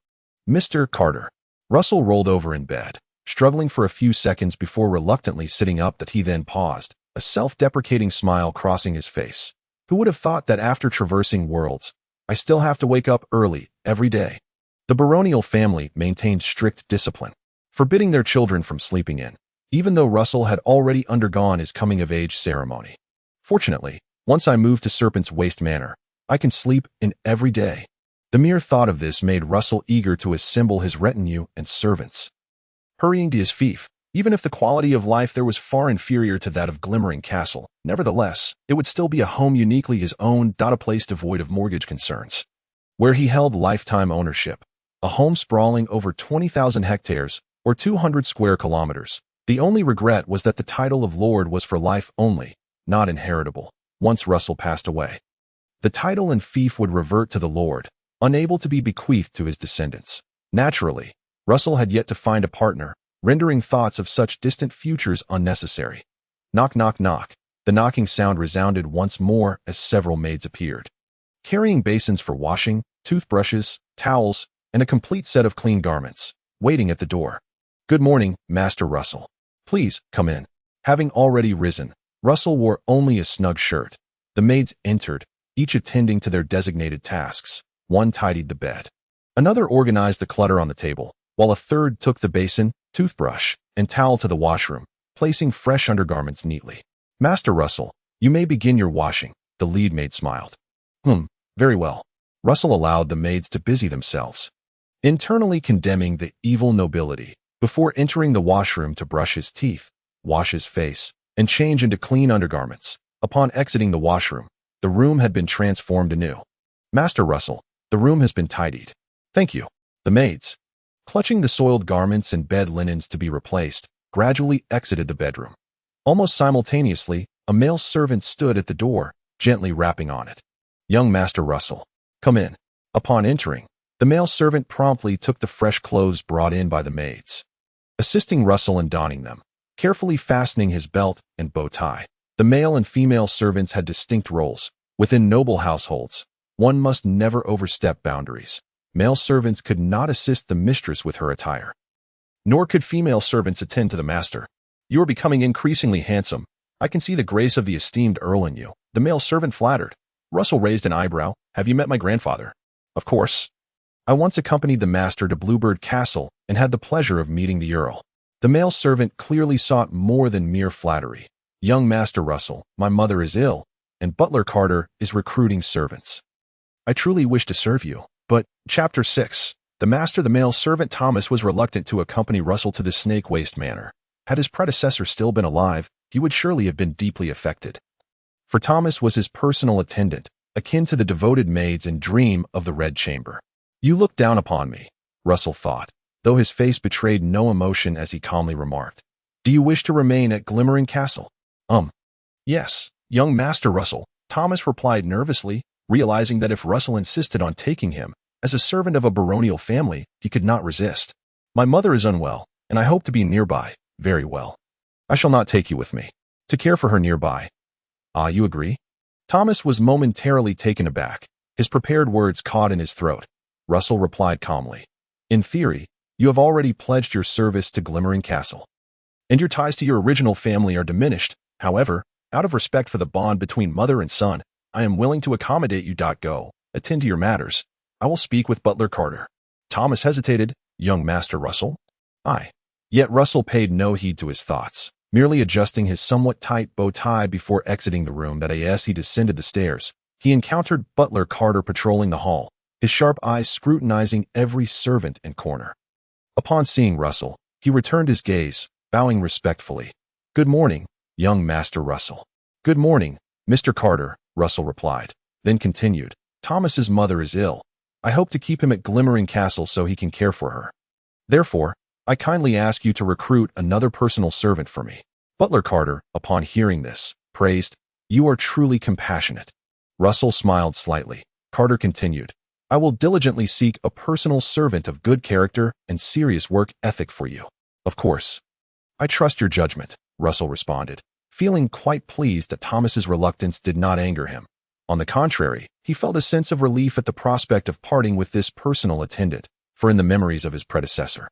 [SPEAKER 1] Mr. Carter. Russell rolled over in bed, struggling for a few seconds before reluctantly sitting up. That he then paused, a self-deprecating smile crossing his face. Who would have thought that after traversing worlds, I still have to wake up early every day? The baronial family maintained strict discipline, forbidding their children from sleeping in, even though Russell had already undergone his coming-of-age ceremony. Fortunately, once I moved to Serpent's Waste Manor, I can sleep in every day. The mere thought of this made Russell eager to assemble his retinue and servants, hurrying to his fief. Even if the quality of life there was far inferior to that of Glimmering Castle, nevertheless, it would still be a home uniquely his own, not a place devoid of mortgage concerns, where he held lifetime ownership. A home sprawling over 20,000 hectares, or 200 square kilometers. The only regret was that the title of Lord was for life only, not inheritable. Once Russell passed away, the title and fief would revert to the Lord, unable to be bequeathed to his descendants. Naturally, Russell had yet to find a partner, rendering thoughts of such distant futures unnecessary. Knock, knock, knock. The knocking sound resounded once more as several maids appeared. carrying basins for washing, toothbrushes, towels, and a complete set of clean garments, waiting at the door. "Good morning, Master Russell. Please, come in." Having already risen, Russell wore only a snug shirt. The maids entered, each attending to their designated tasks. One tidied the bed. Another organized the clutter on the table, while a third took the basin, toothbrush, and towel to the washroom, placing fresh undergarments neatly. "Master Russell, you may begin your washing," the lead maid smiled. Very well." Russell allowed the maids to busy themselves, internally condemning the evil nobility, before entering the washroom to brush his teeth, wash his face, and change into clean undergarments. Upon exiting the washroom, the room had been transformed anew. "Master Russell, the room has been tidied." "Thank you." The maids, clutching the soiled garments and bed linens to be replaced, gradually exited the bedroom. Almost simultaneously, a male servant stood at the door, gently rapping on it. "Young Master Russell, come in." Upon entering, the male servant promptly took the fresh clothes brought in by the maids, assisting Russell in donning them, carefully fastening his belt and bow tie. The male and female servants had distinct roles. Within noble households, one must never overstep boundaries. Male servants could not assist the mistress with her attire, nor could female servants attend to the master. "You are becoming increasingly handsome. I can see the grace of the esteemed earl in you," the male servant flattered. Russell raised an eyebrow. "Have you met my grandfather?" "Of course. I once accompanied the master to Bluebird Castle and had the pleasure of meeting the earl." The male servant clearly sought more than mere flattery. "Young Master Russell, my mother is ill, and Butler Carter is recruiting servants. I truly wish to serve you, but..." Chapter 6. The male servant Thomas was reluctant to accompany Russell to the Snake Waste Manor. Had his predecessor still been alive, he would surely have been deeply affected. For Thomas was his personal attendant, akin to the devoted maids in Dream of the Red Chamber. "You look down upon me," Russell thought, though his face betrayed no emotion as he calmly remarked. "Do you wish to remain at Glimmering Castle?" Yes, young Master Russell," Thomas replied nervously, realizing that if Russell insisted on taking him as a servant of a baronial family, he could not resist. "My mother is unwell, and I hope to be nearby." "Very well. I shall not take you with me to care for her nearby." "Ah, you agree?" Thomas was momentarily taken aback, his prepared words caught in his throat. Russell replied calmly, "In theory, you have already pledged your service to Glimmering Castle, and your ties to your original family are diminished. However, out of respect for the bond between mother and son, I am willing to accommodate you. Go, attend to your matters. I will speak with Butler Carter." Thomas hesitated. "Young Master Russell?" "Aye." Yet Russell paid no heed to his thoughts, merely adjusting his somewhat tight bow tie before exiting the room. As he descended the stairs, he encountered Butler Carter patrolling the hall, his sharp eyes scrutinizing every servant and corner. Upon seeing Russell, he returned his gaze, bowing respectfully. "Good morning, young Master Russell." "Good morning, Mr. Carter," Russell replied, then continued, "Thomas's mother is ill. I hope to keep him at Glimmering Castle so he can care for her. Therefore, I kindly ask you to recruit another personal servant for me." Butler Carter, upon hearing this, praised, "You are truly compassionate." Russell smiled slightly. Carter continued, "I will diligently seek a personal servant of good character and serious work ethic for you." "Of course. I trust your judgment," Russell responded, feeling quite pleased that Thomas's reluctance did not anger him. On the contrary, he felt a sense of relief at the prospect of parting with this personal attendant, for in the memories of his predecessor,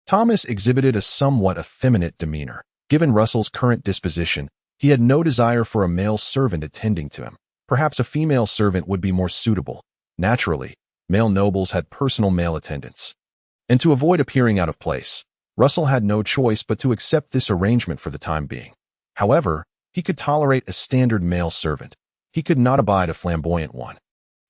[SPEAKER 1] Thomas exhibited a somewhat effeminate demeanor. Given Russell's current disposition, he had no desire for a male servant attending to him. Perhaps a female servant would be more suitable. Naturally, male nobles had personal male attendants. And to avoid appearing out of place, Russell had no choice but to accept this arrangement for the time being. However, he could tolerate a standard male servant. He could not abide a flamboyant one,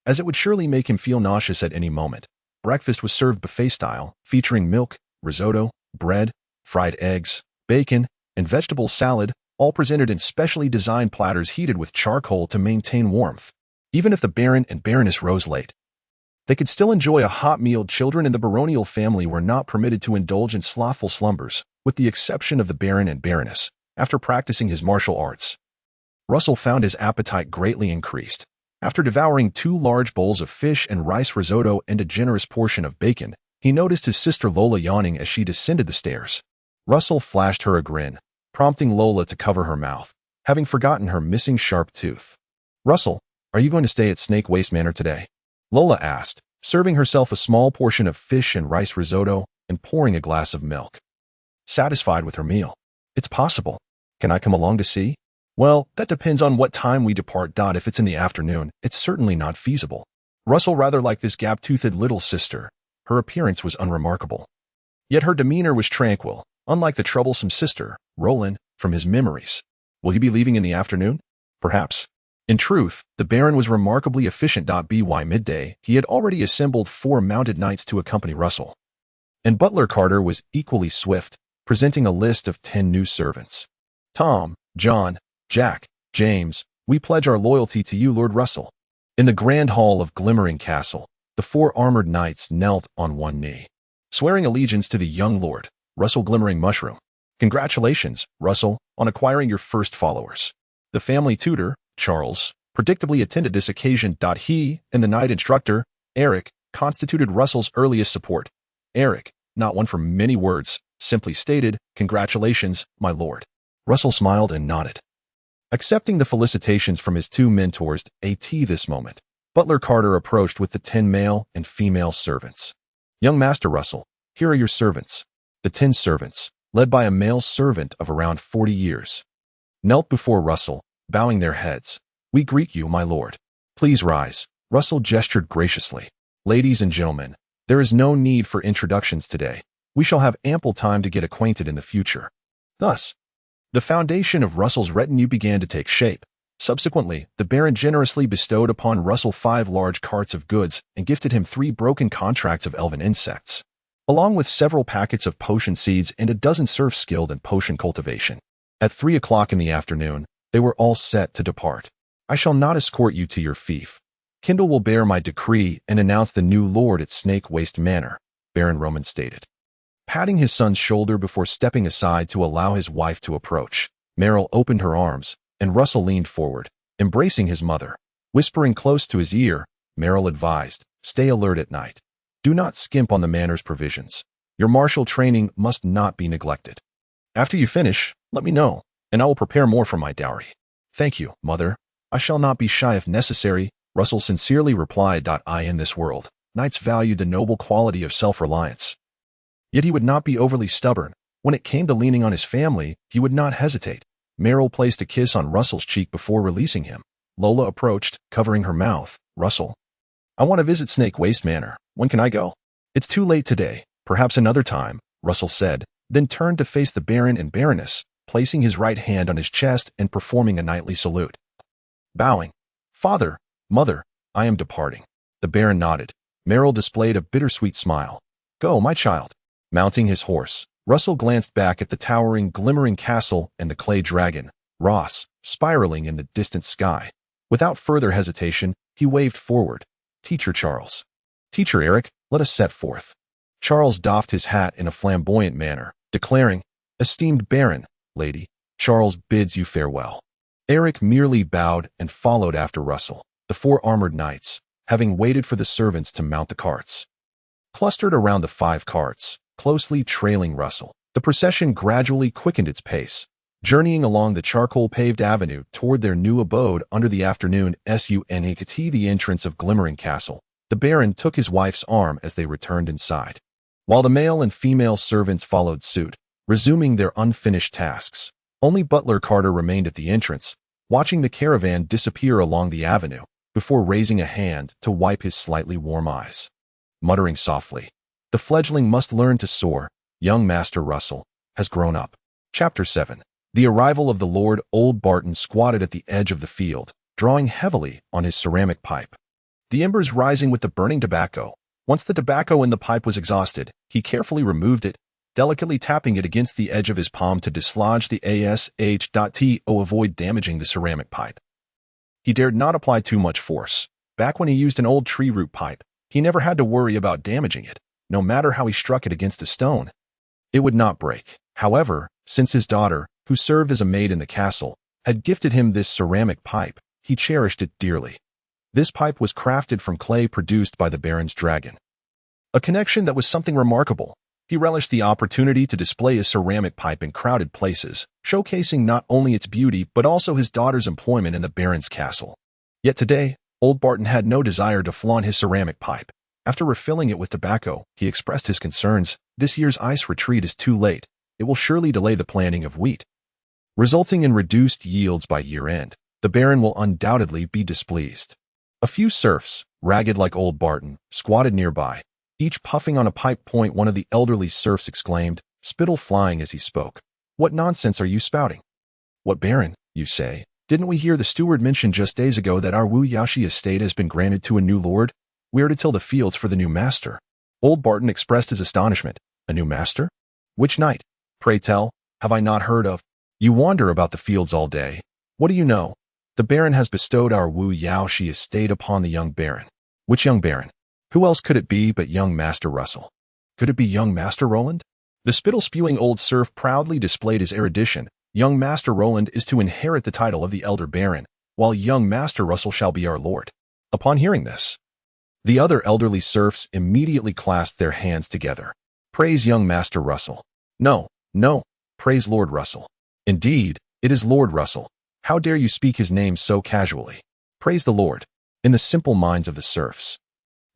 [SPEAKER 1] as it would surely make him feel nauseous at any moment. Breakfast was served buffet style, featuring milk, risotto, bread, fried eggs, bacon, and vegetable salad, all presented in specially designed platters heated with charcoal to maintain warmth. Even if the Baron and Baroness rose late, they could still enjoy a hot meal. Children in the baronial family were not permitted to indulge in slothful slumbers, with the exception of the Baron and Baroness. After practicing his martial arts, Russell found his appetite greatly increased. After devouring 2 large bowls of fish and rice risotto and a generous portion of bacon, he noticed his sister Lola yawning as she descended the stairs. Russell flashed her a grin, prompting Lola to cover her mouth, having forgotten her missing sharp tooth. "Russell, Are you going to stay at Snake Waste Manor today? Lola asked, serving herself a small portion of fish and rice risotto and pouring a glass of milk. Satisfied with her meal. It's possible. Can I come along to see? Well, that depends on what time we depart. If it's in the afternoon, it's certainly not feasible. Russell rather liked this gap-toothed little sister. Her appearance was unremarkable. Yet her demeanor was tranquil, unlike the troublesome sister, Roland, from his memories. Will he be leaving in the afternoon? Perhaps. In truth, the Baron was remarkably efficient. By midday, he had already assembled 4 mounted knights to accompany Russell. And Butler Carter was equally swift, presenting a list of 10 new servants. Tom, John, Jack, James, we pledge our loyalty to you, Lord Russell. In the grand hall of Glimmering Castle, the 4 armored knights knelt on one knee, swearing allegiance to the young lord, Russell Glimmering Mushroom. Congratulations, Russell, on acquiring your first followers. The family tutor, Charles, predictably attended this occasion. He and the knight instructor, Eric, constituted Russell's earliest support. Eric, not one for many words, simply stated, "Congratulations, my lord." Russell smiled and nodded. Accepting the felicitations from his 2 mentors, this moment, Butler Carter approached with the 10 male and female servants. Young Master Russell, here are your servants. The 10 servants, led by a male servant of around 40 years, knelt before Russell, bowing their heads. We greet you, my lord. Please rise. Russell gestured graciously. Ladies and gentlemen, there is no need for introductions today. We shall have ample time to get acquainted in the future. Thus, the foundation of Russell's retinue began to take shape. Subsequently, the Baron generously bestowed upon Russell 5 large carts of goods and gifted him 3 broken contracts of elven insects, along with several packets of potion seeds and a dozen serfs skilled in potion cultivation. At 3 o'clock in the afternoon, they were all set to depart. I shall not escort you to your fief. Kindle will bear my decree and announce the new lord at Snake Waste Manor, Baron Roman stated, patting his son's shoulder before stepping aside to allow his wife to approach. Meryl opened her arms, and Russell leaned forward, embracing his mother. Whispering close to his ear, Meryl advised, stay alert at night. Do not skimp on the manor's provisions. Your martial training must not be neglected. After you finish, let me know, and I will prepare more for my dowry. Thank you, mother. I shall not be shy if necessary, Russell sincerely replied. In this world, knights valued the noble quality of self-reliance. Yet he would not be overly stubborn. When it came to leaning on his family, he would not hesitate. Meryl placed a kiss on Russell's cheek before releasing him. Lola approached, covering her mouth. Russell, I want to visit Snake Waste Manor. When can I go? It's too late today. Perhaps another time, Russell said, then turned to face the Baron and Baroness, placing his right hand on his chest and performing a knightly salute. Bowing. Father, mother, I am departing. The Baron nodded. Meryl displayed a bittersweet smile. Go, my child. Mounting his horse, Russell glanced back at the towering, glimmering castle and the clay dragon, Ross, spiraling in the distant sky. Without further hesitation, he waved forward. Teacher Charles. Teacher Eric, let us set forth. Charles doffed his hat in a flamboyant manner, declaring, Esteemed Baron, lady, Charles bids you farewell. Eric merely bowed and followed after Russell. The 4 armored knights, having waited for the servants to mount the carts, clustered around the 5 carts, closely trailing Russell. The procession gradually quickened its pace, journeying along the charcoal-paved avenue toward their new abode under the afternoon sun. The entrance of Glimmering Castle. The Baron took his wife's arm as they returned inside, while the male and female servants followed suit, resuming their unfinished tasks. Only Butler Carter remained at the entrance, watching the caravan disappear along the avenue, before raising a hand to wipe his slightly warm eyes. Muttering softly, the fledgling must learn to soar. Young Master Russell has grown up. Chapter 7. The arrival of the Lord. Old Barton squatted at the edge of the field, drawing heavily on his ceramic pipe, the embers rising with the burning tobacco. Once the tobacco in the pipe was exhausted, he carefully removed it, delicately tapping it against the edge of his palm to dislodge the ash to avoid damaging the ceramic pipe. He dared not apply too much force. Back when he used an old tree root pipe, he never had to worry about damaging it. No matter how he struck it against a stone, it would not break. However, since his daughter, who served as a maid in the castle, had gifted him this ceramic pipe, he cherished it dearly. This pipe was crafted from clay produced by the Baron's dragon, a connection that was something remarkable. He relished the opportunity to display his ceramic pipe in crowded places, showcasing not only its beauty but also his daughter's employment in the Baron's castle. Yet today, Old Barton had no desire to flaunt his ceramic pipe. After refilling it with tobacco, he expressed his concerns. This year's ice retreat is too late. It will surely delay the planting of wheat, resulting in reduced yields by year-end. The Baron will undoubtedly be displeased. A few serfs, ragged like Old Barton, squatted nearby, each puffing on a pipe. One of the elderly serfs exclaimed, spittle flying as he spoke. What nonsense are you spouting? What Baron, you say? Didn't we hear the steward mention just days ago that our Wu Yaoshi estate has been granted to a new lord? We are to till the fields for the new master. Old Barton expressed his astonishment. A new master? Which knight? Pray tell, have I not heard of? You wander about the fields all day. What do you know? The Baron has bestowed our Wu Yaoshi estate upon the young Baron. Which young Baron? Who else could it be but young Master Russell? Could it be young Master Roland? The spittle-spewing old serf proudly displayed his erudition. Young Master Roland is to inherit the title of the elder Baron, while young Master Russell shall be our lord. Upon hearing this, the other elderly serfs immediately clasped their hands together. Praise young Master Russell. No, no, praise Lord Russell. Indeed, it is Lord Russell. How dare you speak his name so casually? Praise the Lord. In the simple minds of the serfs,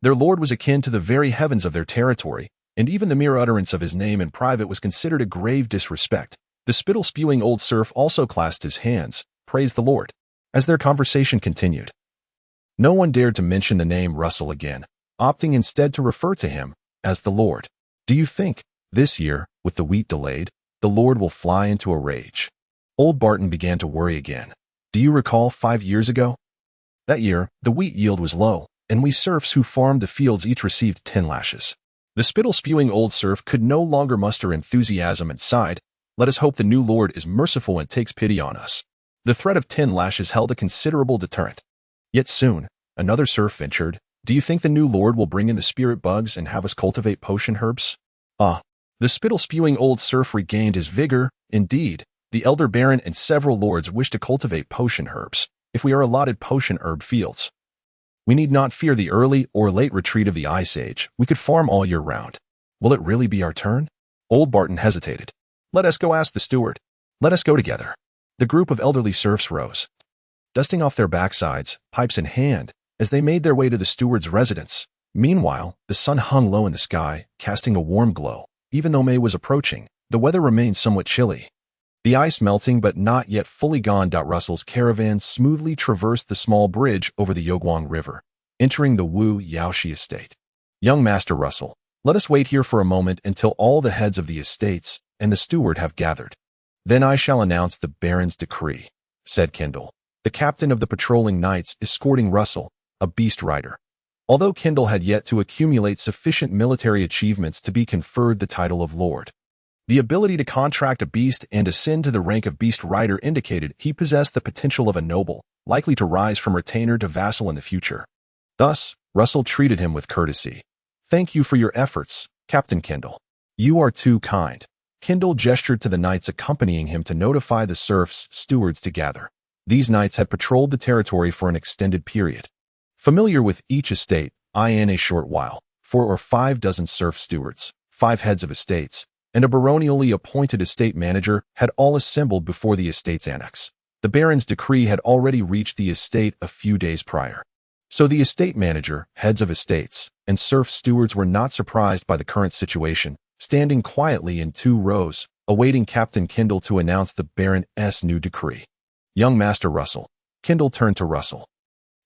[SPEAKER 1] their lord was akin to the very heavens of their territory, and even the mere utterance of his name in private was considered a grave disrespect. The spittle-spewing old serf also clasped his hands. Praise the Lord. As their conversation continued, no one dared to mention the name Russell again, opting instead to refer to him as the Lord. Do you think, this year, with the wheat delayed, the Lord will fly into a rage? Old Barton began to worry again. Do you recall 5 years ago? That year, the wheat yield was low, and we serfs who farmed the fields each received 10 lashes. The spittle-spewing old serf could no longer muster enthusiasm and sighed, let us hope the new Lord is merciful and takes pity on us. The threat of 10 lashes held a considerable deterrent. Yet soon, another serf ventured, do you think the new Lord will bring in the spirit bugs and have us cultivate potion herbs? Ah, the spittle-spewing old serf regained his vigor. Indeed, the elder Baron and several lords wish to cultivate potion herbs. If we are allotted potion herb fields, we need not fear the early or late retreat of the Ice Age. We could farm all year round. Will it really be our turn? Old Barton hesitated. Let us go ask the steward. Let us go together. The group of elderly serfs rose, dusting off their backsides, pipes in hand, as they made their way to the steward's residence. Meanwhile, the sun hung low in the sky, casting a warm glow. Even though May was approaching, the weather remained somewhat chilly. The ice melting but not yet fully gone. Russell's caravan smoothly traversed the small bridge over the Yogwang River, entering the Wu Yaoshi estate. Young Master Russell, let us wait here for a moment until all the heads of the estates and the steward have gathered. Then I shall announce the Baron's decree, said Kindle, the captain of the patrolling knights escorting Russell, a beast rider. Although Kindle had yet to accumulate sufficient military achievements to be conferred the title of Lord, the ability to contract a beast and ascend to the rank of beast rider indicated he possessed the potential of a noble, likely to rise from retainer to vassal in the future. Thus, Russell treated him with courtesy. Thank you for your efforts, Captain Kindle. You are too kind. Kindle gestured to the knights accompanying him to notify the serfs' stewards to gather. These knights had patrolled the territory for an extended period. Familiar with each estate, in a short while, 4 or 5 dozen serf stewards, 5 heads of estates, and a baronially appointed estate manager had all assembled before the estate's annex. The Baron's decree had already reached the estate a few days prior. So the estate manager, heads of estates, and serf stewards were not surprised by the current situation, standing quietly in 2 rows, awaiting Captain Kindle to announce the Baron's new decree. Young Master Russell. Kindle turned to Russell.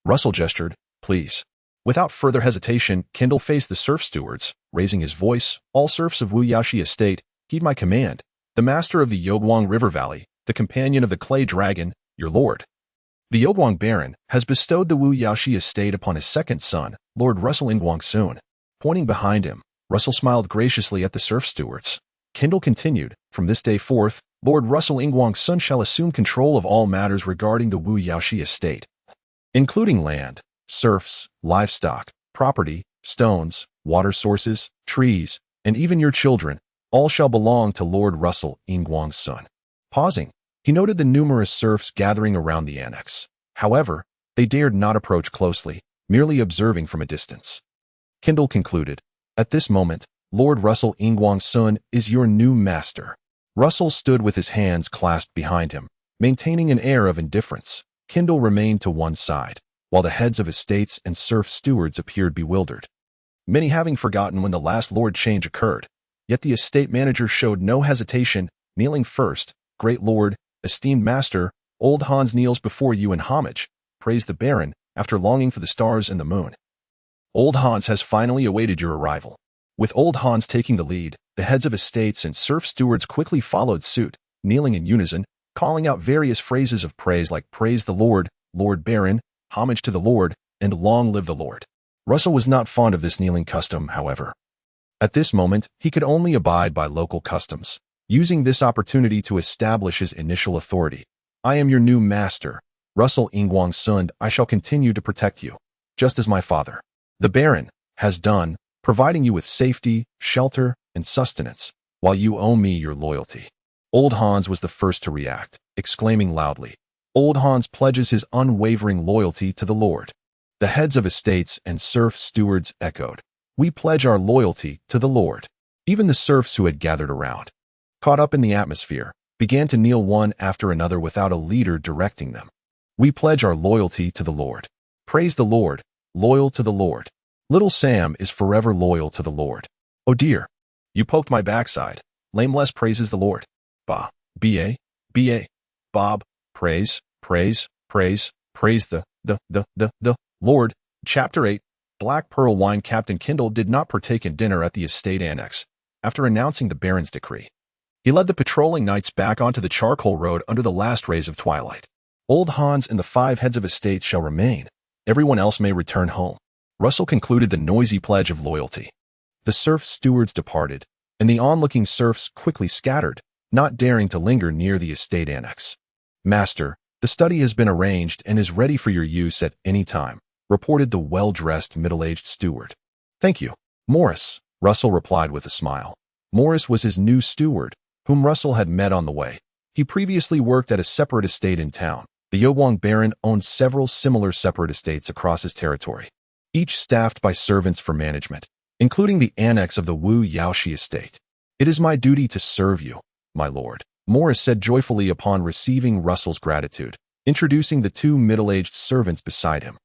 [SPEAKER 1] Russell gestured, please. Without further hesitation, Kindle faced the serf stewards, raising his voice, all serfs of Wu Yaoshi estate, heed my command. The master of the Yogwang River Valley, the companion of the clay dragon, your lord. The Yogwang Baron has bestowed the Wu Yaoshi estate upon his second son, Lord Russell Ingwang Soon. Pointing behind him, Russell smiled graciously at the serf stewards. Kindle continued, from this day forth, Lord Russell Ingwang Sun shall assume control of all matters regarding the Wu Yaoshi estate, including land, serfs, livestock, property, stones, water sources, trees, and even your children. All shall belong to Lord Russell Ingwang Sun. Pausing, he noted the numerous serfs gathering around the annex. However, they dared not approach closely, merely observing from a distance. Kindle concluded, at this moment, Lord Russell Ingwang Sun is your new master. Russell stood with his hands clasped behind him, maintaining an air of indifference. Kindle remained to one side, while the heads of estates and serf stewards appeared bewildered, many having forgotten when the last lord change occurred. Yet the estate manager showed no hesitation, kneeling first. Great lord, esteemed master, old Hans kneels before you in homage, praised the baron, after longing for the stars and the moon. Old Hans has finally awaited your arrival. With old Hans taking the lead, the heads of estates and serf stewards quickly followed suit, kneeling in unison, calling out various phrases of praise like praise the Lord, Lord Baron, homage to the Lord, and long live the Lord. Russell was not fond of this kneeling custom, however. At this moment, he could only abide by local customs, using this opportunity to establish his initial authority. I am your new master, Russell Ingwang Sund. I shall continue to protect you, just as my father, the Baron, has done, providing you with safety, shelter, and sustenance, while you owe me your loyalty. Old Hans was the first to react, exclaiming loudly. Old Hans pledges his unwavering loyalty to the Lord. The heads of estates and serf stewards echoed. We pledge our loyalty to the Lord. Even the serfs who had gathered around, caught up in the atmosphere, began to kneel one after another without a leader directing them. We pledge our loyalty to the Lord. Praise the Lord, loyal to the Lord. Little Sam is forever loyal to the Lord. Oh dear, you poked my backside. Lameless praises the Lord. Bah, B.A., B.A., Bob, praise, praise, praise, praise the Lord. Chapter 8. Black Pearl Wine. Captain Kindle did not partake in dinner at the estate annex after announcing the Baron's decree. He led the patrolling knights back onto the charcoal road under the last rays of twilight. Old Hans and the 5 heads of estates shall remain. Everyone else may return home. Russell concluded the noisy pledge of loyalty. The serf stewards departed, and the onlooking serfs quickly scattered, not daring to linger near the estate annex. Master, the study has been arranged and is ready for your use at any time, reported the well-dressed middle-aged steward. Thank you, Morris, Russell replied with a smile. Morris was his new steward, whom Russell had met on the way. He previously worked at a separate estate in town. The Yowang Baron owned several similar separate estates across his territory, each staffed by servants for management, including the annex of the Wu Yaoshi estate. It is my duty to serve you, my lord, Morris said joyfully upon receiving Russell's gratitude, introducing the 2 middle-aged servants beside him.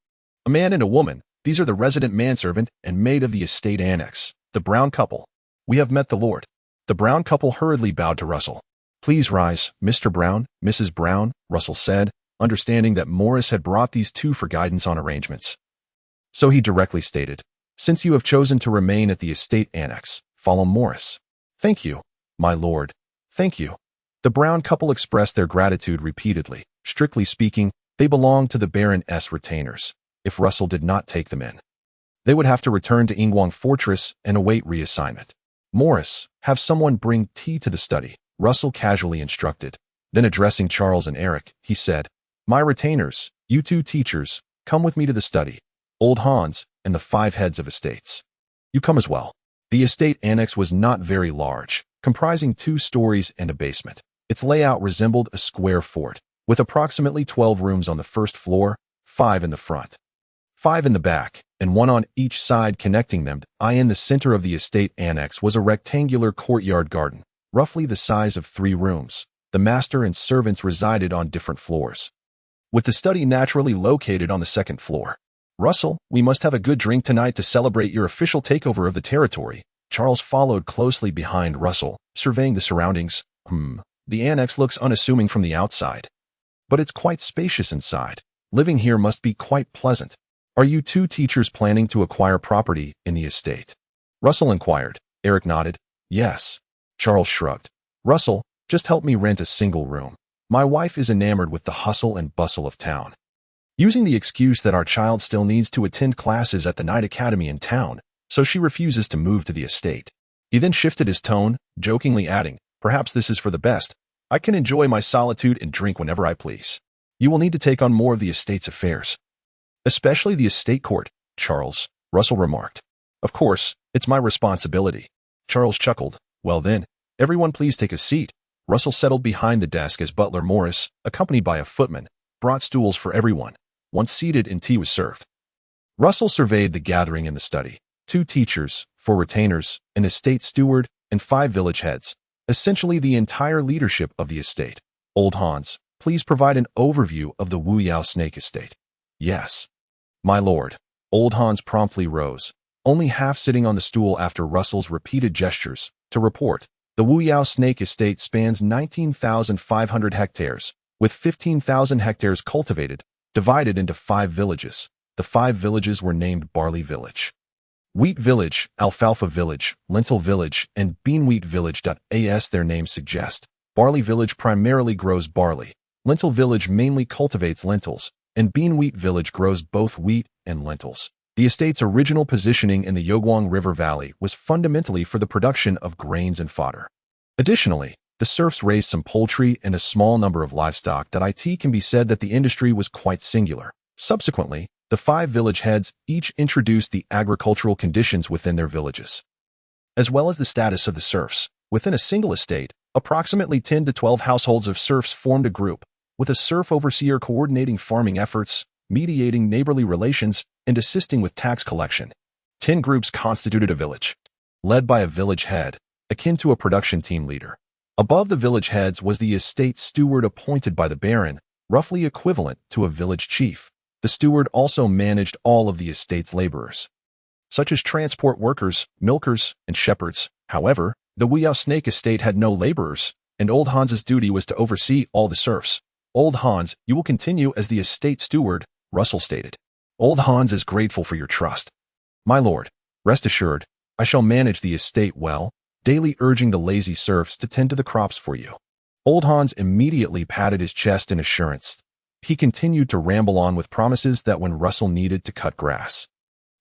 [SPEAKER 1] A man and a woman, these are the resident manservant and maid of the estate annex, the Brown couple. We have met the lord. The Brown couple hurriedly bowed to Russell. Please rise, Mr. Brown, Mrs. Brown, Russell said, understanding that Morris had brought these 2 for guidance on arrangements. So he directly stated, since you have chosen to remain at the estate annex, follow Morris. Thank you, my lord. Thank you. The Brown couple expressed their gratitude repeatedly. Strictly speaking, they belonged to the Baron's retainers. If Russell did not take them in, they would have to return to Ingwang Fortress and await reassignment. Morris, have someone bring tea to the study, Russell casually instructed. Then addressing Charles and Eric, he said, my retainers, you 2 teachers, come with me to the study. Old Hans and the 5 heads of estates. You come as well. The estate annex was not very large, comprising 2 stories and a basement. Its layout resembled a square fort, with approximately 12 rooms on the first floor, 5 in the front, 5 in the back, and 1 on each side connecting them. In the center of the estate annex was a rectangular courtyard garden, roughly the size of 3 rooms. The master and servants resided on different floors, with the study naturally located on the 2nd floor. Russell, we must have a good drink tonight to celebrate your official takeover of the territory. Charles followed closely behind Russell, surveying the surroundings. The annex looks unassuming from the outside, but it's quite spacious inside. Living here must be quite pleasant. Are you 2 teachers planning to acquire property in the estate? Russell inquired. Eric nodded. Yes. Charles shrugged. Russell, just help me rent a single room. My wife is enamored with the hustle and bustle of town, using the excuse that our child still needs to attend classes at the night academy in town, so she refuses to move to the estate. He then shifted his tone, jokingly adding, perhaps this is for the best. I can enjoy my solitude and drink whenever I please. You will need to take on more of the estate's affairs, especially the estate court, Charles, Russell remarked. Of course, it's my responsibility. Charles chuckled. Well then, everyone please take a seat. Russell settled behind the desk as butler Morris, accompanied by a footman, brought stools for everyone. Once seated and tea was served, Russell surveyed the gathering in the study. 2 teachers, 4 retainers, an estate steward, and 5 village heads, essentially the entire leadership of the estate. Old Hans, please provide an overview of the Wu Yao Snake estate. Yes. My lord. Old Hans promptly rose, only half sitting on the stool after Russell's repeated gestures, to report. The Wu Yao Snake Estate spans 19,500 hectares, with 15,000 hectares cultivated, divided into 5 villages. The 5 villages were named Barley Village, Wheat Village, Alfalfa Village, Lentil Village, and Beanwheat Village. As their names suggest, Barley Village primarily grows barley, Lentil Village mainly cultivates lentils, and Beanwheat Village grows both wheat and lentils. The estate's original positioning in the Yogwang River Valley was fundamentally for the production of grains and fodder. Additionally, the serfs raised some poultry and a small number of livestock. It can be said that the industry was quite singular. Subsequently, the 5 village heads each introduced the agricultural conditions within their villages, as well as the status of the serfs. Within a single estate, approximately 10 to 12 households of serfs formed a group, with a serf overseer coordinating farming efforts, mediating neighborly relations, and assisting with tax collection. 10 groups constituted a village, led by a village head, akin to a production team leader. Above the village heads was the estate steward appointed by the baron, roughly equivalent to a village chief. The steward also managed all of the estate's laborers, such as transport workers, milkers, and shepherds. However, the Wu Yao Snake Estate had no laborers, and Old Hans's duty was to oversee all the serfs. Old Hans, you will continue as the estate steward, Russell stated. Old Hans is grateful for your trust. My lord, rest assured, I shall manage the estate well, daily urging the lazy serfs to tend to the crops for you. Old Hans immediately patted his chest in assurance. He continued to ramble on with promises that when Russell needed to cut grass,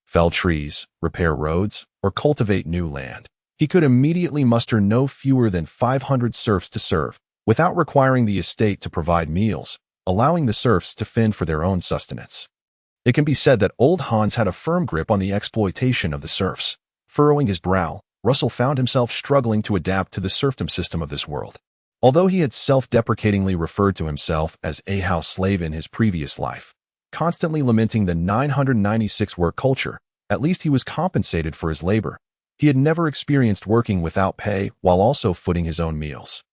[SPEAKER 1] fell trees, repair roads, or cultivate new land, he could immediately muster no fewer than 500 serfs to serve, without requiring the estate to provide meals, allowing the serfs to fend for their own sustenance. It can be said that Old Hans had a firm grip on the exploitation of the serfs. Furrowing his brow, Russell found himself struggling to adapt to the serfdom system of this world. Although he had self-deprecatingly referred to himself as a house slave in his previous life, constantly lamenting the 996 work culture, at least he was compensated for his labor. He had never experienced working without pay while also footing his own meals.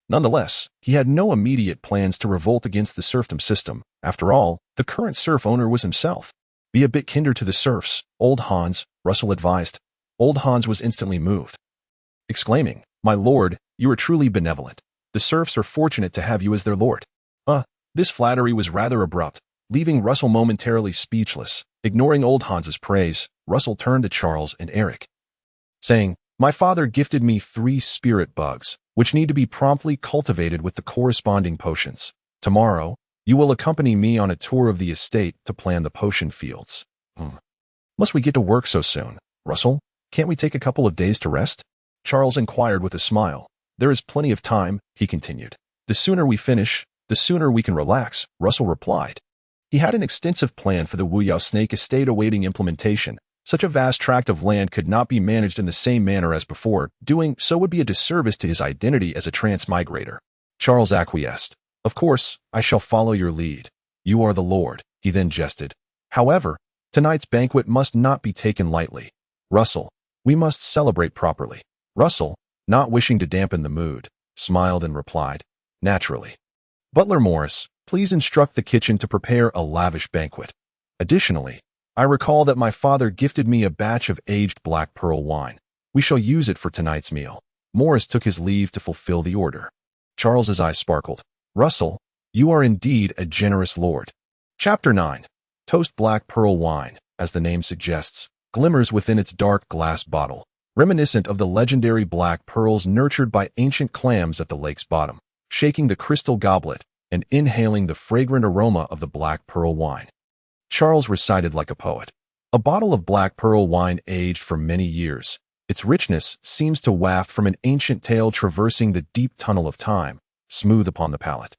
[SPEAKER 1] Nonetheless, he had no immediate plans to revolt against the serfdom system. After all, the current serf owner was himself. Be a bit kinder to the serfs, Old Hans, Russell advised. Old Hans was instantly moved, exclaiming, My lord, you are truly benevolent. The serfs are fortunate to have you as their lord. This flattery was rather abrupt, leaving Russell momentarily speechless. Ignoring Old Hans's praise, Russell turned to Charles and Eric, saying, My father gifted me 3 spirit bugs, which need to be promptly cultivated with the corresponding potions. Tomorrow, you will accompany me on a tour of the estate to plan the potion fields. Must we get to work so soon, Russell? Can't we take a couple of days to rest? Charles inquired with a smile. There is plenty of time, he continued. The sooner we finish, the sooner we can relax, Russell replied. He had an extensive plan for the Wu Yao Snake Estate awaiting implementation. Such a vast tract of land could not be managed in the same manner as before. Doing so would be a disservice to his identity as a transmigrator. Charles acquiesced. Of course, I shall follow your lead. You are the lord, he then jested. However, tonight's banquet must not be taken lightly. Russell, we must celebrate properly. Russell, not wishing to dampen the mood, smiled and replied, Naturally. Butler Morris, please instruct the kitchen to prepare a lavish banquet. Additionally, I recall that my father gifted me a batch of aged black pearl wine. We shall use it for tonight's meal. Morris took his leave to fulfill the order. Charles's eyes sparkled. Russell, you are indeed a generous lord. Chapter 9. Toast black pearl wine, as the name suggests, glimmers within its dark glass bottle, reminiscent of the legendary black pearls nurtured by ancient clams at the lake's bottom. Shaking the crystal goblet and inhaling the fragrant aroma of the black pearl wine, Charles recited like a poet. A bottle of black pearl wine aged for many years. Its richness seems to waft from an ancient tale traversing the deep tunnel of time, smooth upon the palate,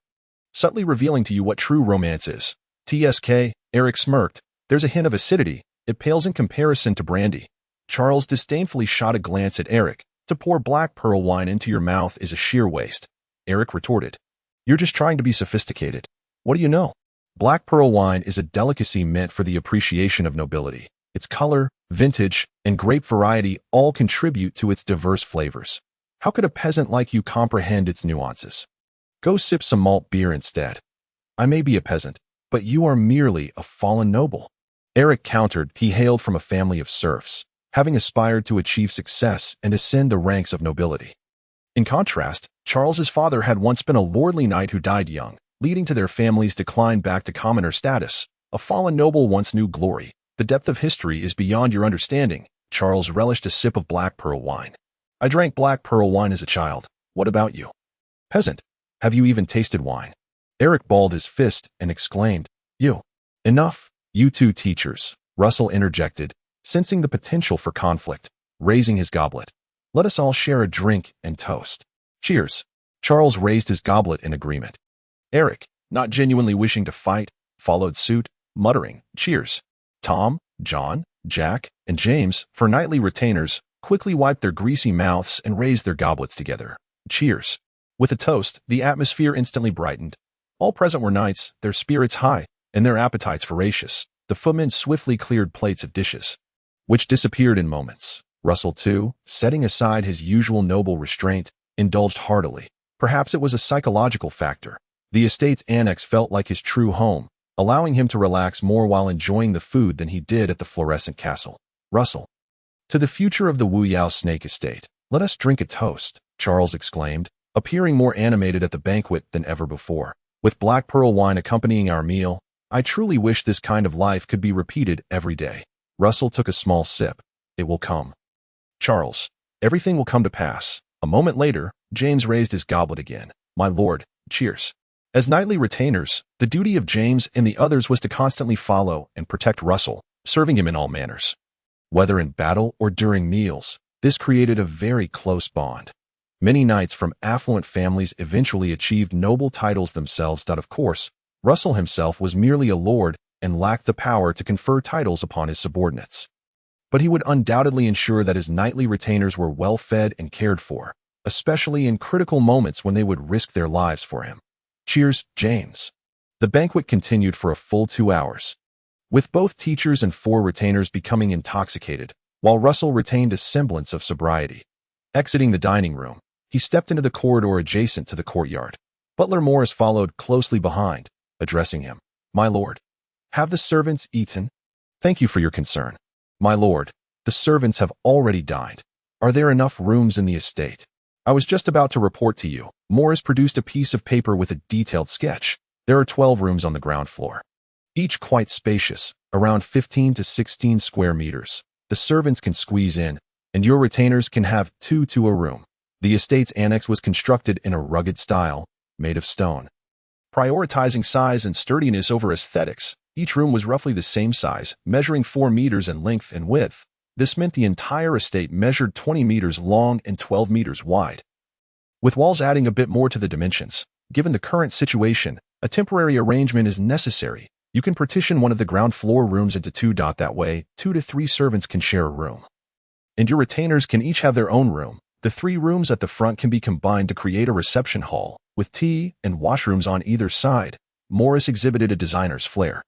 [SPEAKER 1] subtly revealing to you what true romance is. TSK, Eric smirked. There's a hint of acidity. It pales in comparison to brandy. Charles disdainfully shot a glance at Eric. To pour black pearl wine into your mouth is a sheer waste. Eric retorted. You're just trying to be sophisticated. What do you know? Black pearl wine is a delicacy meant for the appreciation of nobility. Its color, vintage, and grape variety all contribute to its diverse flavors. How could a peasant like you comprehend its nuances? Go sip some malt beer instead. I may be a peasant, but you are merely a fallen noble. Eric countered. He hailed from a family of serfs, having aspired to achieve success and ascend the ranks of nobility. In contrast, Charles's father had once been a lordly knight who died young, leading to their family's decline back to commoner status. A fallen noble once knew glory. The depth of history is beyond your understanding. Charles relished a sip of black pearl wine. I drank black pearl wine as a child. What about you? Peasant, have you even tasted wine? Eric balled his fist and exclaimed, You. Enough, you two teachers, Russell interjected, sensing the potential for conflict, raising his goblet. Let us all share a drink and toast. Cheers. Charles raised his goblet in agreement. Eric, not genuinely wishing to fight, followed suit, muttering, Cheers. Tom, John, Jack, and James, for knightly retainers, quickly wiped their greasy mouths and raised their goblets together. Cheers. With a toast, the atmosphere instantly brightened. All present were knights, their spirits high, and their appetites voracious. The footmen swiftly cleared plates of dishes, which disappeared in moments. Russell, too, setting aside his usual noble restraint, indulged heartily. Perhaps it was a psychological factor. The estate's annex felt like his true home, allowing him to relax more while enjoying the food than he did at the fluorescent castle. Russell. To the future of the Wu Yao Snake Estate, let us drink a toast, Charles exclaimed, appearing more animated at the banquet than ever before. With black pearl wine accompanying our meal, I truly wish this kind of life could be repeated every day. Russell took a small sip. It will come. Charles, everything will come to pass. A moment later, James raised his goblet again. My lord, cheers. As knightly retainers, the duty of James and the others was to constantly follow and protect Russell, serving him in all manners. Whether in battle or during meals, this created a very close bond. Many knights from affluent families eventually achieved noble titles themselves. Of course, Russell himself was merely a lord and lacked the power to confer titles upon his subordinates. But he would undoubtedly ensure that his knightly retainers were well fed and cared for, especially in critical moments when they would risk their lives for him. Cheers, James. The banquet continued for a full 2 hours, with both teachers and 4 retainers becoming intoxicated, while Russell retained a semblance of sobriety. Exiting the dining room, he stepped into the corridor adjacent to the courtyard. Butler Morris followed closely behind, addressing him. My lord, have the servants eaten? Thank you for your concern. My lord, the servants have already dined. Are there enough rooms in the estate? I was just about to report to you. Morris produced a piece of paper with a detailed sketch. There are 12 rooms on the ground floor, each quite spacious, around 15 to 16 square meters. The servants can squeeze in, and your retainers can have 2 to a room. The estate's annex was constructed in a rugged style, made of stone, prioritizing size and sturdiness over aesthetics. Each room was roughly the same size, measuring 4 meters in length and width. This meant the entire estate measured 20 meters long and 12 meters wide, with walls adding a bit more to the dimensions. Given the current situation, a temporary arrangement is necessary. You can partition one of the ground floor rooms into 2. That way, 2 to 3 servants can share a room, and your retainers can each have their own room. The 3 rooms at the front can be combined to create a reception hall, with tea and washrooms on either side. Morris exhibited a designer's flair.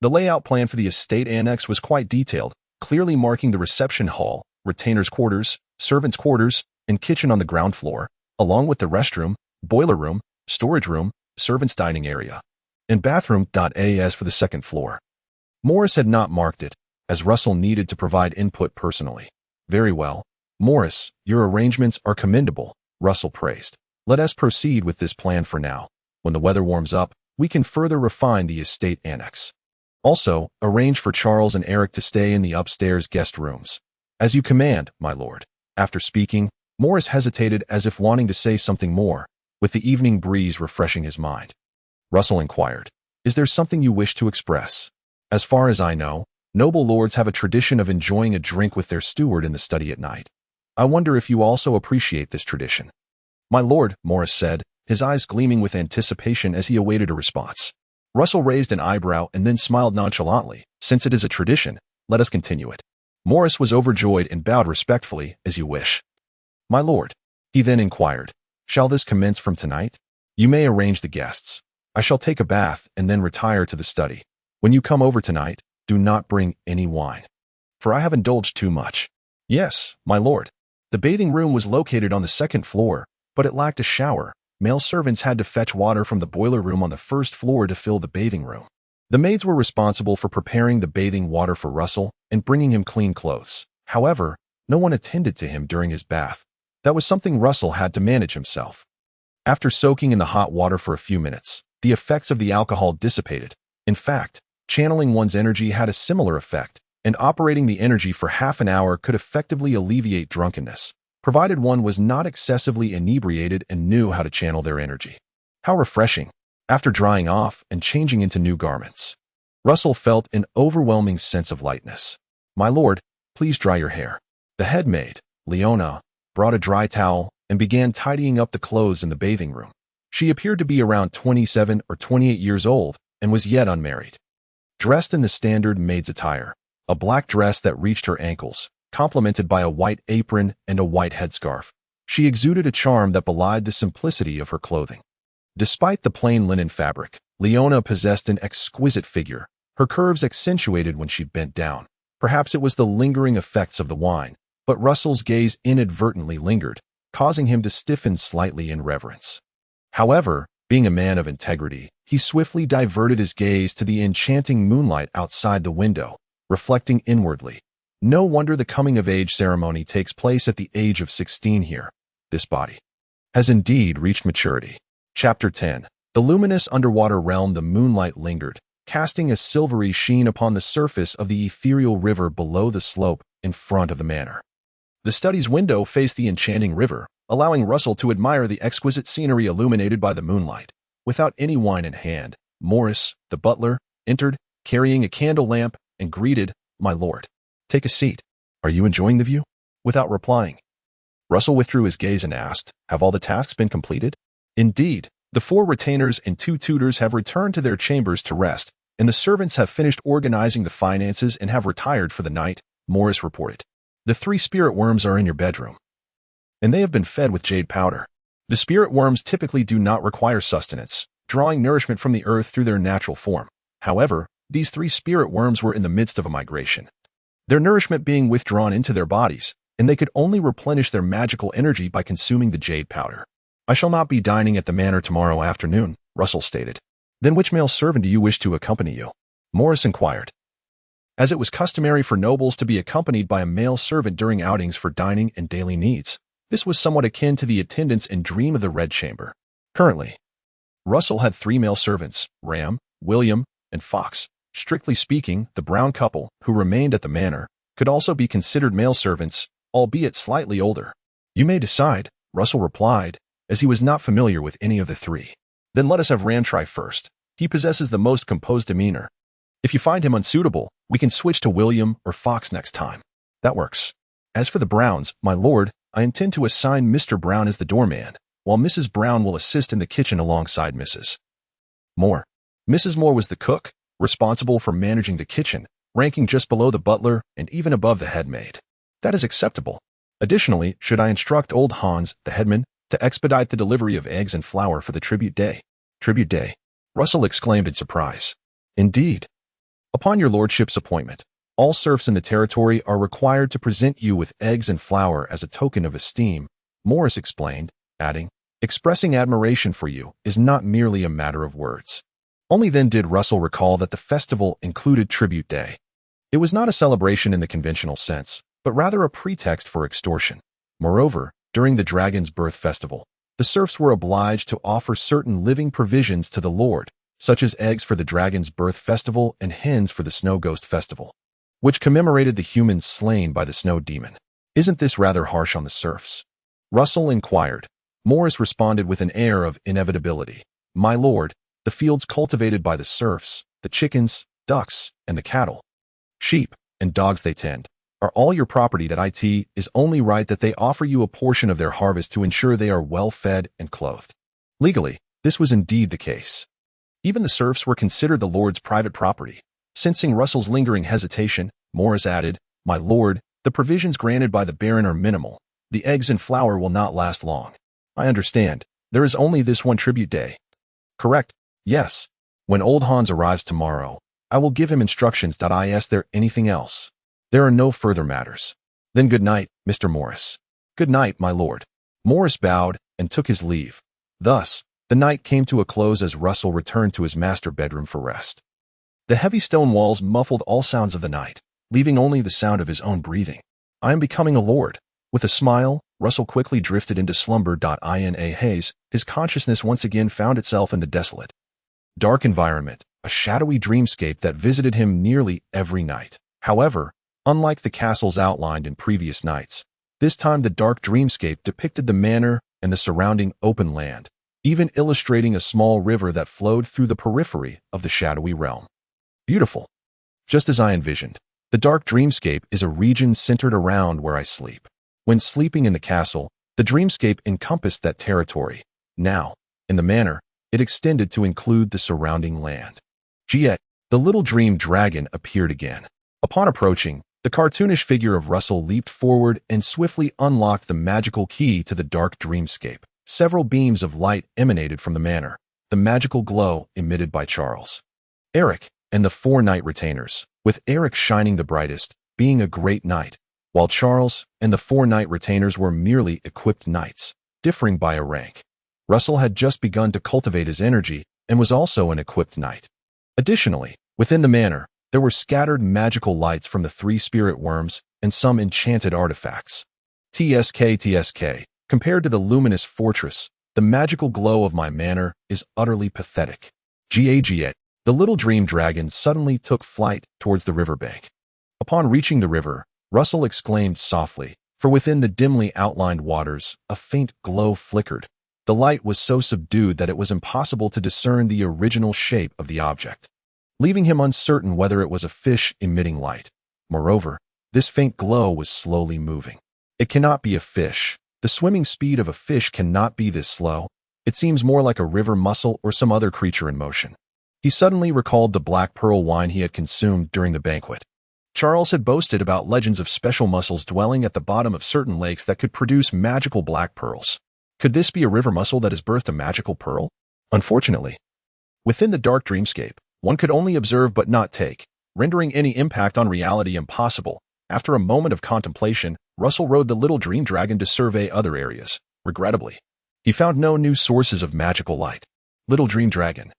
[SPEAKER 1] The layout plan for the estate annex was quite detailed, clearly marking the reception hall, retainers' quarters, servants' quarters, and kitchen on the ground floor, along with the restroom, boiler room, storage room, servants' dining area, and bathroom. As for the second floor, Morris had not marked it, as Russell needed to provide input personally. Very well, Morris, your arrangements are commendable, Russell praised. Let us proceed with this plan for now. When the weather warms up, we can further refine the estate annex. Also, arrange for Charles and Eric to stay in the upstairs guest rooms. As you command, my lord. After speaking, Morris hesitated as if wanting to say something more, with the evening breeze refreshing his mind. Russell inquired, Is there something you wish to express? As far as I know, noble lords have a tradition of enjoying a drink with their steward in the study at night. I wonder if you also appreciate this tradition. My lord, Morris said, his eyes gleaming with anticipation as he awaited a response. Russell raised an eyebrow and then smiled nonchalantly. Since it is a tradition, let us continue it. Morris was overjoyed and bowed respectfully. As you wish. My lord, he then inquired, shall this commence from tonight? You may arrange the guests. I shall take a bath and then retire to the study. When you come over tonight, do not bring any wine, for I have indulged too much. Yes, my lord. The bathing room was located on the 2nd floor, but it lacked a shower. Male servants had to fetch water from the boiler room on the 1st floor to fill the bathing room. The maids were responsible for preparing the bathing water for Russell and bringing him clean clothes. However, no one attended to him during his bath. That was something Russell had to manage himself. After soaking in the hot water for a few minutes, the effects of the alcohol dissipated. In fact, channeling one's energy had a similar effect, and operating the energy for half an hour could effectively alleviate drunkenness, provided one was not excessively inebriated and knew how to channel their energy. How refreshing! After drying off and changing into new garments, Russell felt an overwhelming sense of lightness. "My lord, please dry your hair." The head maid, Leona, brought a dry towel and began tidying up the clothes in the bathing room. She appeared to be around 27 or 28 years old and was yet unmarried. Dressed in the standard maid's attire, a black dress that reached her ankles, complemented by a white apron and a white headscarf, she exuded a charm that belied the simplicity of her clothing. Despite the plain linen fabric, Leona possessed an exquisite figure, her curves accentuated when she bent down. Perhaps it was the lingering effects of the wine, but Russell's gaze inadvertently lingered, causing him to stiffen slightly in reverence. However, being a man of integrity, he swiftly diverted his gaze to the enchanting moonlight outside the window, reflecting inwardly. No wonder the coming-of-age ceremony takes place at the age of 16 here. This body has indeed reached maturity. Chapter 10. The luminous underwater realm. The moonlight lingered, casting a silvery sheen upon the surface of the ethereal river below the slope in front of the manor. The study's window faced the enchanting river, allowing Russell to admire the exquisite scenery illuminated by the moonlight. Without any wine in hand, Morris, the butler, entered, carrying a candle lamp, and greeted, "My lord, take a seat. Are you enjoying the view?" Without replying, Russell withdrew his gaze and asked, "Have all the tasks been completed?" "Indeed, the 4 retainers and 2 tutors have returned to their chambers to rest, and the servants have finished organizing the finances and have retired for the night," Morris reported. "The 3 spirit worms are in your bedroom, and they have been fed with jade powder. The spirit worms typically do not require sustenance, drawing nourishment from the earth through their natural form. However, these 3 spirit worms were in the midst of a migration, their nourishment being withdrawn into their bodies, and they could only replenish their magical energy by consuming the jade powder. "I shall not be dining at the manor tomorrow afternoon," Russell stated. "Then which male servant do you wish to accompany you?" Morris inquired. As it was customary for nobles to be accompanied by a male servant during outings for dining and daily needs, this was somewhat akin to the attendants in Dream of the Red Chamber. Currently, Russell had 3 male servants, Ram, William, and Fox. Strictly speaking, the brown couple, who remained at the manor, could also be considered male servants, albeit slightly older. "You may decide," Russell replied, as he was not familiar with any of the 3. "Then let us have Ram try first. He possesses the most composed demeanor. If you find him unsuitable, we can switch to William or Fox next time." "That works. As for the Browns, my lord, I intend to assign Mr. Brown as the doorman, while Mrs. Brown will assist in the kitchen alongside Mrs. Moore." Mrs. Moore was the cook, responsible for managing the kitchen, ranking just below the butler and even above the head maid. "That is acceptable. Additionally, should I instruct old Hans, the headman, to expedite the delivery of eggs and flour for the tribute day?" "Tribute day?" Russell exclaimed in surprise. "Indeed. Upon your lordship's appointment, all serfs in the territory are required to present you with eggs and flour as a token of esteem," Morris explained, adding, "Expressing admiration for you is not merely a matter of words." Only then did Russell recall that the festival included tribute day. It was not a celebration in the conventional sense, but rather a pretext for extortion. Moreover, during the Dragon's Birth Festival, the serfs were obliged to offer certain living provisions to the Lord, such as eggs for the Dragon's Birth Festival and hens for the Snow Ghost Festival, which commemorated the humans slain by the Snow Demon. "Isn't this rather harsh on the serfs?" Russell inquired. Morris responded with an air of inevitability. "My lord, the fields cultivated by the serfs, the chickens, ducks, and the cattle, sheep, and dogs they tend, are all your property. That it is only right that they offer you a portion of their harvest to ensure they are well fed and clothed." Legally, this was indeed the case. Even the serfs were considered the lord's private property. Sensing Russell's lingering hesitation, Morris added, "My lord, the provisions granted by the baron are minimal. The eggs and flour will not last long." "I understand. There is only this one tribute day." "Correct. Yes. When old Hans arrives tomorrow, I will give him instructions. Is there anything else?" "There are no further matters." "Then good night, Mr. Morris." "Good night, my lord." Morris bowed and took his leave. Thus, the night came to a close as Russell returned to his master bedroom for rest. The heavy stone walls muffled all sounds of the night, leaving only the sound of his own breathing. I am becoming a lord. With a smile, Russell quickly drifted into slumber. In a haze, his consciousness once again found itself in the desolate, dark environment, a shadowy dreamscape that visited him nearly every night. However, unlike the castles outlined in previous nights, this time the dark dreamscape depicted the manor and the surrounding open land, even illustrating a small river that flowed through the periphery of the shadowy realm. Beautiful. Just as I envisioned, the dark dreamscape is a region centered around where I sleep. When sleeping in the castle, the dreamscape encompassed that territory. Now, in the manor, it extended to include the surrounding land. Yet, the little dream dragon appeared again. Upon approaching, the cartoonish figure of Russell leaped forward and swiftly unlocked the magical key to the dark dreamscape. Several beams of light emanated from the manor, the magical glow emitted by Charles, Eric, and the 4 knight retainers, with Eric shining the brightest, being a great knight, while Charles and the 4 knight retainers were merely equipped knights, differing by a rank. Russell had just begun to cultivate his energy and was also an equipped knight. Additionally, within the manor, there were scattered magical lights from the 3 spirit worms and some enchanted artifacts. TSK, compared to the luminous fortress, the magical glow of my manor is utterly pathetic. Gagit, the little dream dragon suddenly took flight towards the riverbank. Upon reaching the river, Russell exclaimed softly, for within the dimly outlined waters, a faint glow flickered. The light was so subdued that it was impossible to discern the original shape of the object, leaving him uncertain whether it was a fish emitting light. Moreover, this faint glow was slowly moving. It cannot be a fish. The swimming speed of a fish cannot be this slow. It seems more like a river mussel or some other creature in motion. He suddenly recalled the black pearl wine he had consumed during the banquet. Charles had boasted about legends of special mussels dwelling at the bottom of certain lakes that could produce magical black pearls. Could this be a river mussel that has birthed a magical pearl? Unfortunately, within the dark dreamscape, one could only observe but not take, rendering any impact on reality impossible. After a moment of contemplation, Russell rode the little dream dragon to survey other areas. Regrettably, he found no new sources of magical light. Little dream dragon,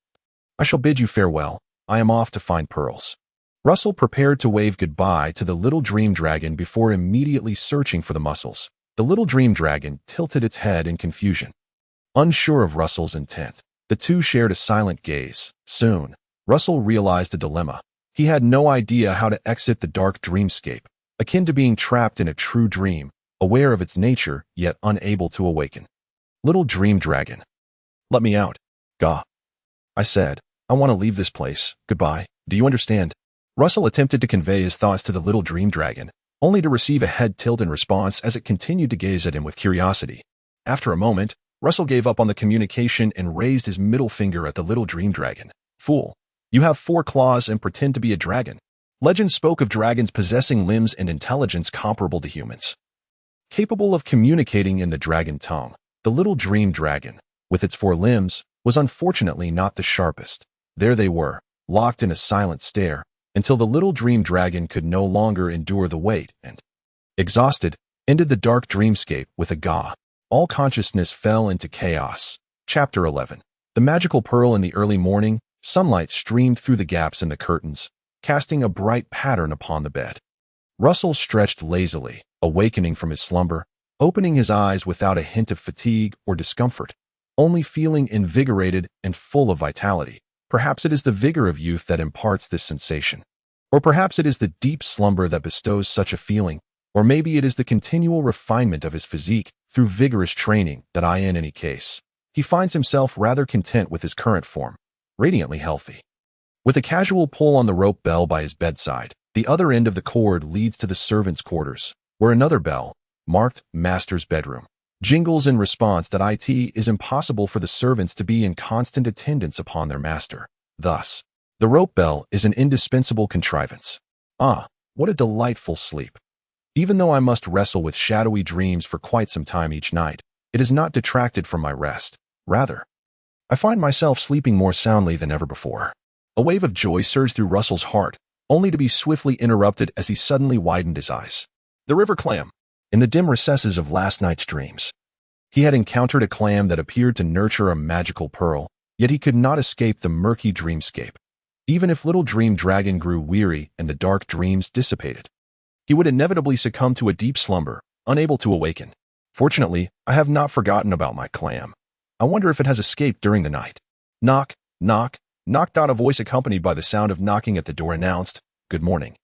[SPEAKER 1] I shall bid you farewell. I am off to find pearls. Russell prepared to wave goodbye to the little dream dragon before immediately searching for the mussels. The little dream dragon tilted its head in confusion. Unsure of Russell's intent, the two shared a silent gaze. Soon, Russell realized a dilemma. He had no idea how to exit the dark dreamscape, akin to being trapped in a true dream, aware of its nature, yet unable to awaken. Little dream dragon, let me out. Gah. I said, I want to leave this place. Goodbye. Do you understand? Russell attempted to convey his thoughts to the little dream dragon, only to receive a head tilt in response as it continued to gaze at him with curiosity. After a moment, Russell gave up on the communication and raised his middle finger at the little dream dragon. Fool, you have 4 claws and pretend to be a dragon. Legend spoke of dragons possessing limbs and intelligence comparable to humans, capable of communicating in the dragon tongue. The little dream dragon, with its 4 limbs, was unfortunately not the sharpest. There they were, locked in a silent stare, until the little dream dragon could no longer endure the weight and, exhausted, ended the dark dreamscape with a gah. All consciousness fell into chaos. Chapter 11. The magical pearl. In the early morning, sunlight streamed through the gaps in the curtains, casting a bright pattern upon the bed. Russell stretched lazily, awakening from his slumber, opening his eyes without a hint of fatigue or discomfort, only feeling invigorated and full of vitality. Perhaps it is the vigor of youth that imparts this sensation. Or perhaps it is the deep slumber that bestows such a feeling. Or maybe it is the continual refinement of his physique through vigorous training that in any case, he finds himself rather content with his current form, radiantly healthy. With a casual pull on the rope bell by his bedside, the other end of the cord leads to the servants' quarters, where another bell, marked Master's Bedroom, jingles in response that it is impossible for the servants to be in constant attendance upon their master. Thus, the rope bell is an indispensable contrivance. Ah, what a delightful sleep. Even though I must wrestle with shadowy dreams for quite some time each night, it is not detracted from my rest. Rather, I find myself sleeping more soundly than ever before. A wave of joy surged through Russell's heart, only to be swiftly interrupted as he suddenly widened his eyes. The river clam. In the dim recesses of last night's dreams, he had encountered a clam that appeared to nurture a magical pearl, yet he could not escape the murky dreamscape. Even if little dream dragon grew weary and the dark dreams dissipated, he would inevitably succumb to a deep slumber, unable to awaken. Fortunately, I have not forgotten about my clam. I wonder if it has escaped during the night. Knock, knock, knocked out. A voice accompanied by the sound of knocking at the door announced, "Good morning."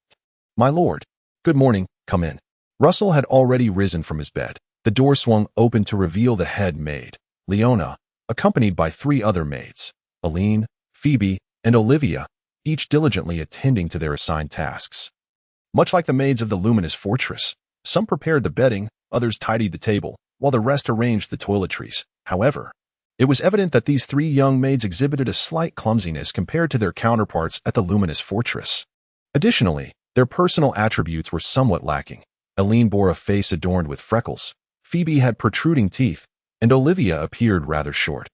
[SPEAKER 1] "My lord." "Good morning, come in." Russell had already risen from his bed. The door swung open to reveal the head maid, Leona, accompanied by 3 other maids, Aline, Phoebe, and Olivia, each diligently attending to their assigned tasks. Much like the maids of the luminous fortress, some prepared the bedding, others tidied the table, while the rest arranged the toiletries. However, it was evident that these 3 young maids exhibited a slight clumsiness compared to their counterparts at the luminous fortress. Additionally, their personal attributes were somewhat lacking. Aline bore a face adorned with freckles, Phoebe had protruding teeth, and Olivia appeared rather short.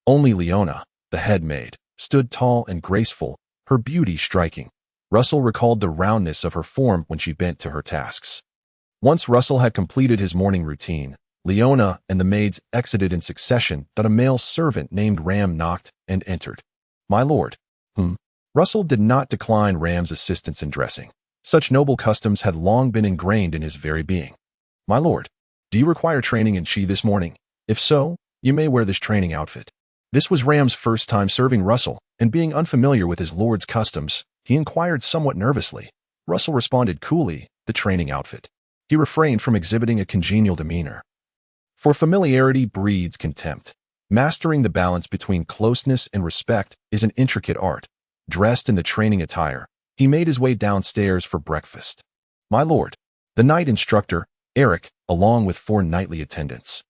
[SPEAKER 1] Only Leona, the head maid, stood tall and graceful, her beauty striking. Russell recalled the roundness of her form when she bent to her tasks. Once Russell had completed his morning routine, Leona and the maids exited in succession, but a male servant named Ram knocked and entered. "My lord." Russell did not decline Ram's assistance in dressing. Such noble customs had long been ingrained in his very being. "My lord, do you require training in chi this morning? If so, you may wear this training outfit." This was Ram's first time serving Russell, and being unfamiliar with his lord's customs, he inquired somewhat nervously. Russell responded coolly, "The training outfit." He refrained from exhibiting a congenial demeanor. For familiarity breeds contempt. Mastering the balance between closeness and respect is an intricate art. Dressed in the training attire, he made his way downstairs for breakfast. "My lord." The night instructor, Eric, along with 4 nightly attendants,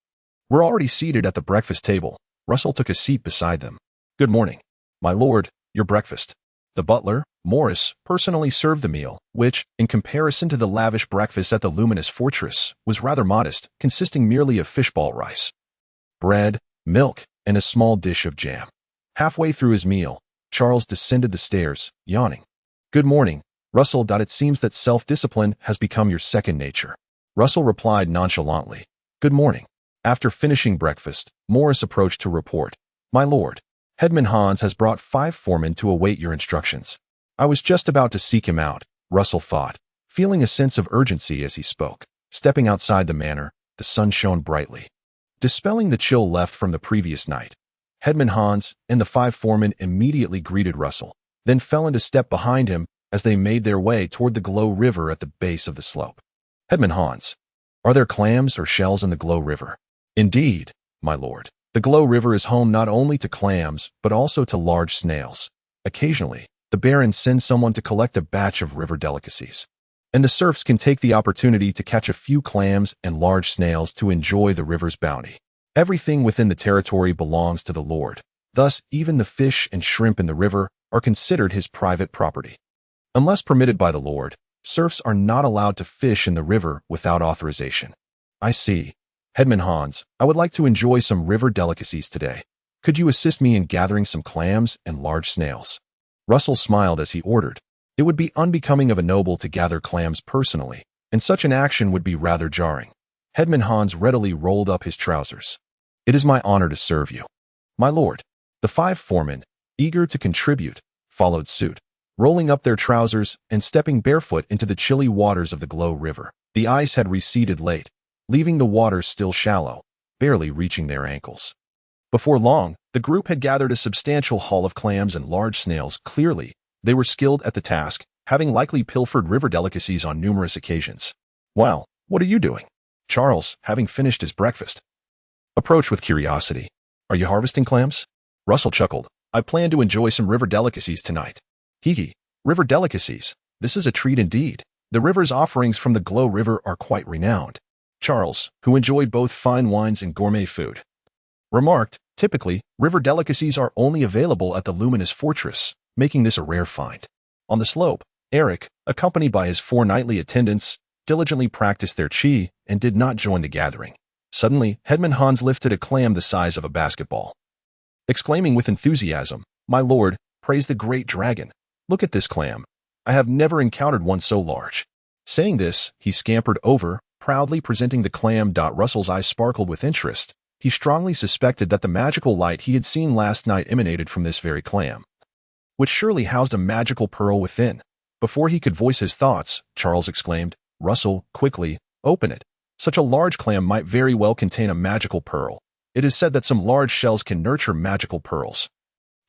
[SPEAKER 1] were already seated at the breakfast table. Russell took a seat beside them. "Good morning." "My lord, your breakfast." The butler, Morris, personally served the meal, which, in comparison to the lavish breakfast at the luminous fortress, was rather modest, consisting merely of fishball rice, bread, milk, and a small dish of jam. Halfway through his meal, Charles descended the stairs, yawning. "Good morning, Russell. It seems that self-discipline has become your second nature." Russell replied nonchalantly, "Good morning." After finishing breakfast, Morris approached to report, "My lord, Headman Hans has brought 5 foremen to await your instructions." I was just about to seek him out, Russell thought, feeling a sense of urgency as he spoke. Stepping outside the manor, the sun shone brightly, dispelling the chill left from the previous night. Headman Hans and the 5 foremen immediately greeted Russell, then fell into step behind him as they made their way toward the Glow River at the base of the slope. "Headman Hans, are there clams or shells in the Glow River?" "Indeed, my lord. The Glow River is home not only to clams, but also to large snails. Occasionally, the Baron sends someone to collect a batch of river delicacies, and the serfs can take the opportunity to catch a few clams and large snails to enjoy the river's bounty. Everything within the territory belongs to the lord. Thus, even the fish and shrimp in the river are considered his private property. Unless permitted by the lord, serfs are not allowed to fish in the river without authorization." "I see. Headman Hans, I would like to enjoy some river delicacies today. Could you assist me in gathering some clams and large snails?" Russell smiled as he ordered. It would be unbecoming of a noble to gather clams personally, and such an action would be rather jarring. Headman Hans readily rolled up his trousers. "It is my honor to serve you." "My lord." The 5 foremen, eager to contribute, followed suit, rolling up their trousers and stepping barefoot into the chilly waters of the Glow River. The ice had receded late, leaving the waters still shallow, barely reaching their ankles. Before long, the group had gathered a substantial haul of clams and large snails. Clearly, they were skilled at the task, having likely pilfered river delicacies on numerous occasions. "Well, what are you doing?" Charles, having finished his breakfast, approached with curiosity. "Are you harvesting clams?" Russell chuckled. "I plan to enjoy some river delicacies tonight." "Hee, river delicacies. This is a treat indeed. The river's offerings from the Glow River are quite renowned." Charles, who enjoyed both fine wines and gourmet food, remarked, "Typically, river delicacies are only available at the luminous fortress, making this a rare find." On the slope, Eric, accompanied by his 4 nightly attendants, diligently practiced their chi and did not join the gathering. Suddenly, Headman Hans lifted a clam the size of a basketball, exclaiming with enthusiasm, "My lord, praise the great dragon. Look at this clam. I have never encountered one so large." Saying this, he scampered over, proudly presenting the clam. Russell's eyes sparkled with interest. He strongly suspected that the magical light he had seen last night emanated from this very clam. which surely housed a magical pearl within. Before he could voice his thoughts, Charles exclaimed, "Russell, quickly, open it. Such a large clam might very well contain a magical pearl. It is said that some large shells can nurture magical pearls.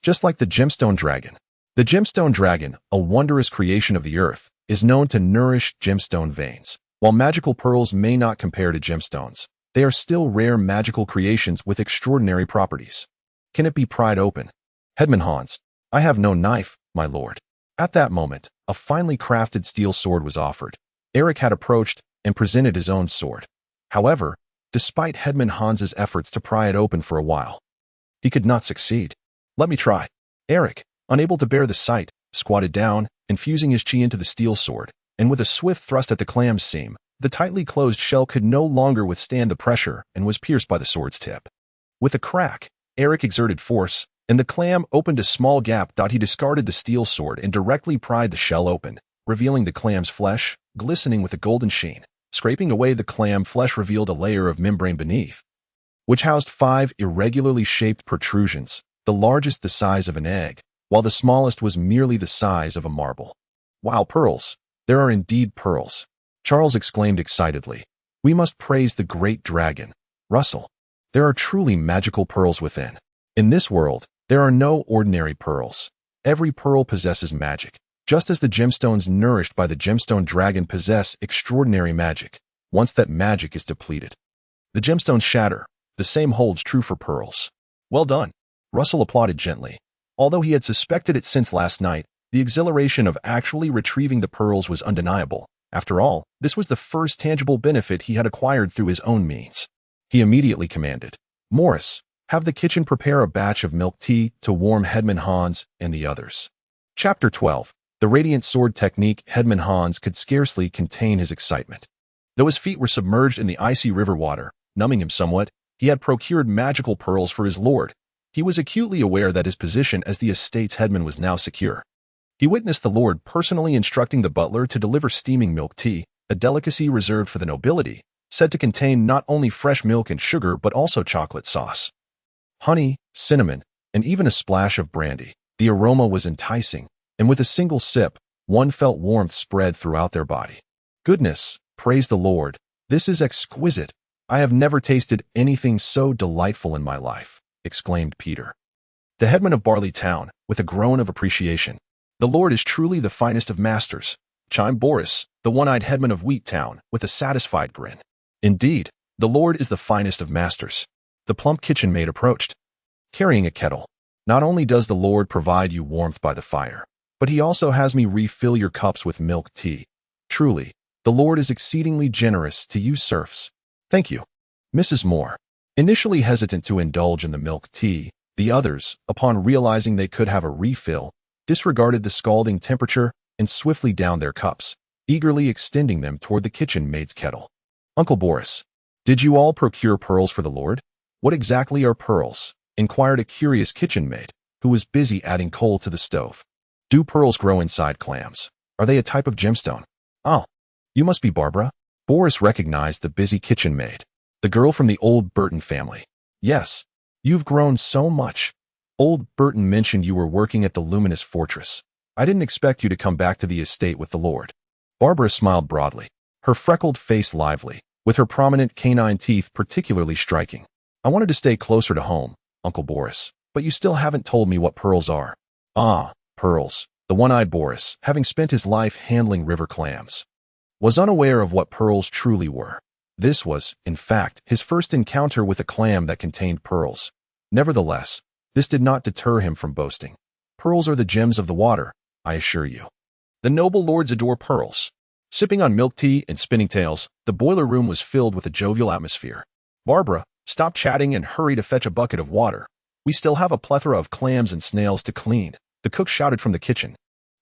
[SPEAKER 1] Just like the gemstone dragon. The gemstone dragon, a wondrous creation of the earth, is known to nourish gemstone veins. While magical pearls may not compare to gemstones, they are still rare magical creations with extraordinary properties. Can it be pried open? Headman Hans, I have no knife, my lord." At that moment, a finely crafted steel sword was offered. Eric had approached and presented his own sword. However, despite Headman Hans's efforts to pry it open for a while, he could not succeed. "Let me try." Eric, unable to bear the sight, squatted down, infusing his chi into the steel sword, and with a swift thrust at the clam's seam, the tightly closed shell could no longer withstand the pressure and was pierced by the sword's tip. With a crack, Eric exerted force, and the clam opened a small gap. He discarded the steel sword and directly pried the shell open, revealing the clam's flesh, glistening with a golden sheen. Scraping away the clam flesh revealed a layer of membrane beneath, which housed 5 irregularly shaped protrusions, the largest the size of an egg, while the smallest was merely the size of a marble. "Wow, pearls! There are indeed pearls!" Charles exclaimed excitedly. "We must praise the great dragon. Russell, there are truly magical pearls within. In this world, there are no ordinary pearls. Every pearl possesses magic, just as the gemstones nourished by the gemstone dragon possess extraordinary magic. Once that magic is depleted, the gemstones shatter. The same holds true for pearls." "Well done." Russell applauded gently. Although he had suspected it since last night, the exhilaration of actually retrieving the pearls was undeniable. After all, this was the first tangible benefit he had acquired through his own means. He immediately commanded, "Morris, have the kitchen prepare a batch of milk tea to warm Headman Hans and the others." Chapter 12. The Radiant Sword Technique. Headman Hans could scarcely contain his excitement. Though his feet were submerged in the icy river water, numbing him somewhat, he had procured magical pearls for his lord. He was acutely aware that his position as the estate's headman was now secure. He witnessed the lord personally instructing the butler to deliver steaming milk tea, a delicacy reserved for the nobility, said to contain not only fresh milk and sugar but also chocolate sauce, honey, cinnamon, and even a splash of brandy. The aroma was enticing, and with a single sip, one felt warmth spread throughout their body. "Goodness, praise the Lord, this is exquisite. I have never tasted anything so delightful in my life," exclaimed Peter, the headman of Barley Town, with a groan of appreciation. "The Lord is truly the finest of masters," chimed Boris, the one-eyed headman of Wheat Town, with a satisfied grin. "Indeed, the Lord is the finest of masters." The plump kitchen maid approached, carrying a kettle. "Not only does the Lord provide you warmth by the fire, but he also has me refill your cups with milk tea. Truly, the Lord is exceedingly generous to you serfs." "Thank you." Mrs. Moore, initially hesitant to indulge in the milk tea, the others, upon realizing they could have a refill, disregarded the scalding temperature and swiftly downed their cups, eagerly extending them toward the kitchen maid's kettle. "Uncle Boris, did you all procure pearls for the Lord?" "What exactly are pearls?" inquired a curious kitchen maid, who was busy adding coal to the stove. "Do pearls grow inside clams? Are they a type of gemstone?" "Oh, you must be Barbara." Boris recognized the busy kitchen maid, the girl from the old Burton family. "Yes, you've grown so much. Old Burton mentioned you were working at the Luminous Fortress. I didn't expect you to come back to the estate with the Lord." Barbara smiled broadly, her freckled face lively, with her prominent canine teeth particularly striking. "I wanted to stay closer to home, Uncle Boris, but you still haven't told me what pearls are." "Ah, pearls." The one-eyed Boris, having spent his life handling river clams, was unaware of what pearls truly were. This was, in fact, his first encounter with a clam that contained pearls. Nevertheless, this did not deter him from boasting. "Pearls are the gems of the water, I assure you. The noble lords adore pearls." Sipping on milk tea and spinning tales, the boiler room was filled with a jovial atmosphere. "Barbara, stop chatting and hurry to fetch a bucket of water. We still have a plethora of clams and snails to clean," the cook shouted from the kitchen.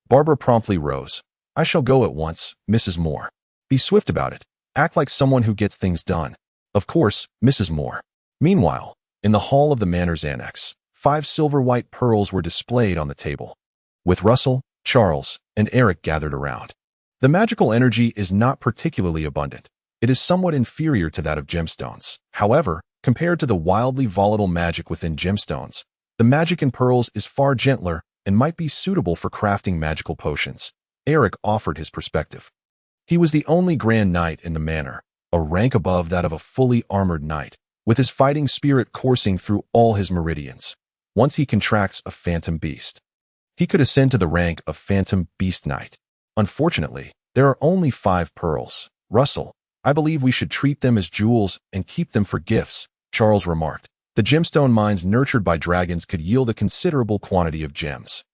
[SPEAKER 1] Barbara promptly rose. "I shall go at once, Mrs. Moore." "Be swift about it. Act like someone who gets things done." "Of course, Mrs. Moore." Meanwhile, in the hall of the manor's annex, 5 silver-white pearls were displayed on the table, with Russell, Charles, and Eric gathered around. The magical energy is not particularly abundant. It is somewhat inferior to that of gemstones. However, compared to the wildly volatile magic within gemstones, the magic in pearls is far gentler and might be suitable for crafting magical potions. Eric offered his perspective. He was the only Grand Knight in the manor, a rank above that of a fully armored knight, with his fighting spirit coursing through all his meridians. Once he contracts a phantom beast, he could ascend to the rank of Phantom Beast Knight. Unfortunately, there are only 5 pearls. Russell, I believe we should treat them as jewels and keep them for gifts, Charles remarked. The gemstone mines nurtured by dragons could yield a considerable quantity of gems,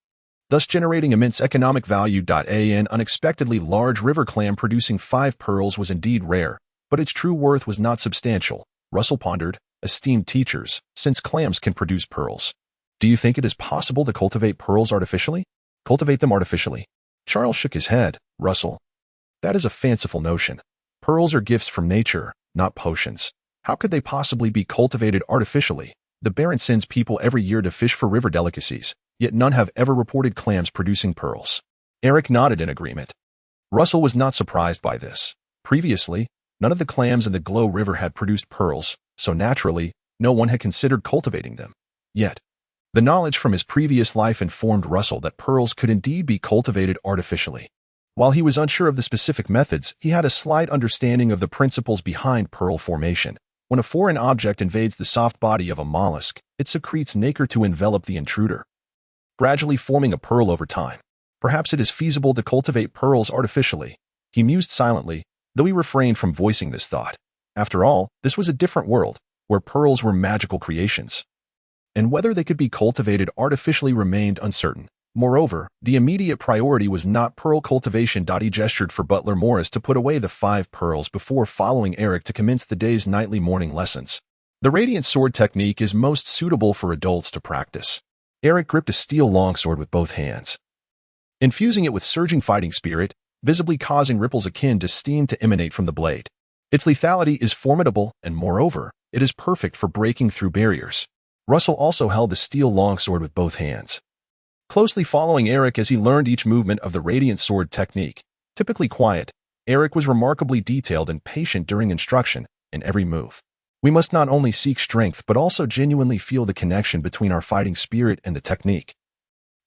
[SPEAKER 1] thus generating immense economic value. An unexpectedly large river clam producing 5 pearls was indeed rare, but its true worth was not substantial. Russell pondered, esteemed teachers, since clams can produce pearls, do you think it is possible to cultivate pearls artificially? Cultivate them artificially? Charles shook his head. Russell, that is a fanciful notion. Pearls are gifts from nature, not potions. How could they possibly be cultivated artificially? The Baron sends people every year to fish for river delicacies, yet none have ever reported clams producing pearls. Eric nodded in agreement. Russell was not surprised by this. Previously, none of the clams in the Glow River had produced pearls, so naturally, no one had considered cultivating them. Yet, the knowledge from his previous life informed Russell that pearls could indeed be cultivated artificially. While he was unsure of the specific methods, he had a slight understanding of the principles behind pearl formation. When a foreign object invades the soft body of a mollusk, it secretes nacre to envelop the intruder, gradually forming a pearl over time. Perhaps it is feasible to cultivate pearls artificially. He mused silently, though he refrained from voicing this thought. After all, this was a different world, where pearls were magical creations, and whether they could be cultivated artificially remained uncertain. Moreover, the immediate priority was not pearl cultivation. He gestured for Butler Morris to put away the 5 pearls before following Eric to commence the day's nightly morning lessons. The radiant sword technique is most suitable for adults to practice. Eric gripped a steel longsword with both hands, infusing it with surging fighting spirit, visibly causing ripples akin to steam to emanate from the blade. Its lethality is formidable, and moreover, it is perfect for breaking through barriers. Russell also held the steel longsword with both hands, closely following Eric as he learned each movement of the radiant sword technique. Typically quiet, Eric was remarkably detailed and patient during instruction in every move. We must not only seek strength but also genuinely feel the connection between our fighting spirit and the technique.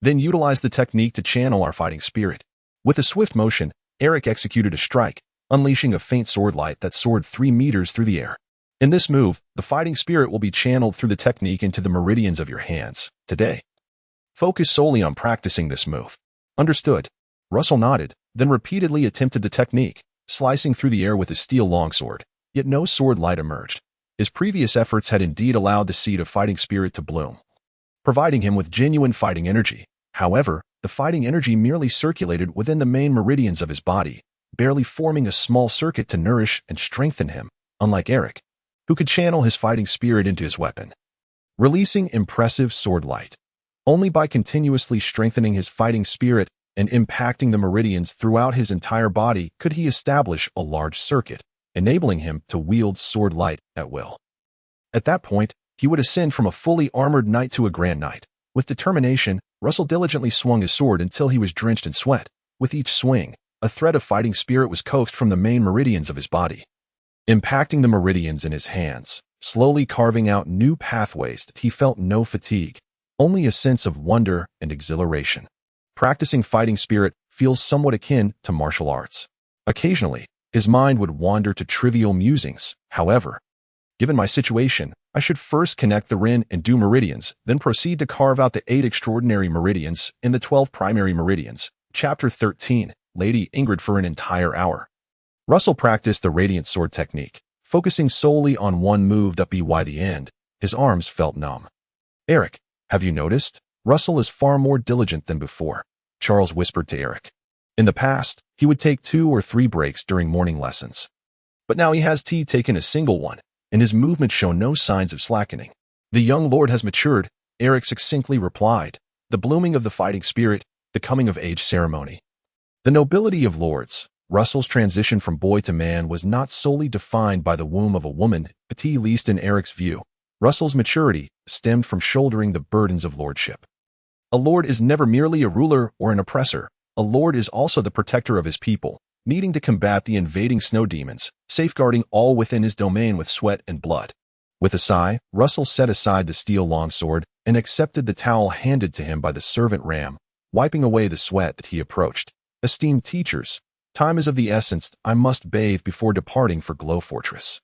[SPEAKER 1] Then utilize the technique to channel our fighting spirit. With a swift motion, Eric executed a strike, unleashing a faint sword light that soared 3 meters through the air. In this move, the fighting spirit will be channeled through the technique into the meridians of your hands. Today, focus solely on practicing this move. Understood. Russell nodded, then repeatedly attempted the technique, slicing through the air with his steel longsword, yet no sword light emerged. His previous efforts had indeed allowed the seed of fighting spirit to bloom, providing him with genuine fighting energy. However, the fighting energy merely circulated within the main meridians of his body, barely forming a small circuit to nourish and strengthen him, unlike Eric, who could channel his fighting spirit into his weapon, releasing impressive sword light. Only by continuously strengthening his fighting spirit and impacting the meridians throughout his entire body could he establish a large circuit, enabling him to wield sword light at will. At that point, he would ascend from a fully armored knight to a grand knight. With determination, Russell diligently swung his sword until he was drenched in sweat. With each swing, a thread of fighting spirit was coaxed from the main meridians of his body, impacting the meridians in his hands, slowly carving out new pathways. He felt no fatigue, only a sense of wonder and exhilaration. Practicing fighting spirit feels somewhat akin to martial arts. Occasionally, his mind would wander to trivial musings. However, given my situation, I should first connect the Rin and Du meridians, then proceed to carve out the 8 extraordinary meridians in the 12 primary meridians. Chapter 13, Lady Ingrid. For an entire hour, Russell practiced the radiant sword technique, focusing solely on one move. By the end, his arms felt numb. Eric, have you noticed? Russell is far more diligent than before, Charles whispered to Eric. In the past, he would take 2 or 3 breaks during morning lessons, but now he has taken a single one, and his movements show no signs of slackening. The young lord has matured, Eric succinctly replied. The blooming of the fighting spirit, the coming of age ceremony. The nobility of lords. Russell's transition from boy to man was not solely defined by the womb of a woman, at least in Eric's view. Russell's maturity stemmed from shouldering the burdens of lordship. A lord is never merely a ruler or an oppressor. A lord is also the protector of his people, needing to combat the invading snow demons, safeguarding all within his domain with sweat and blood. With a sigh, Russell set aside the steel longsword and accepted the towel handed to him by the servant Ram, wiping away the sweat that he approached. Esteemed teachers, time is of the essence. I must bathe before departing for Glow Fortress.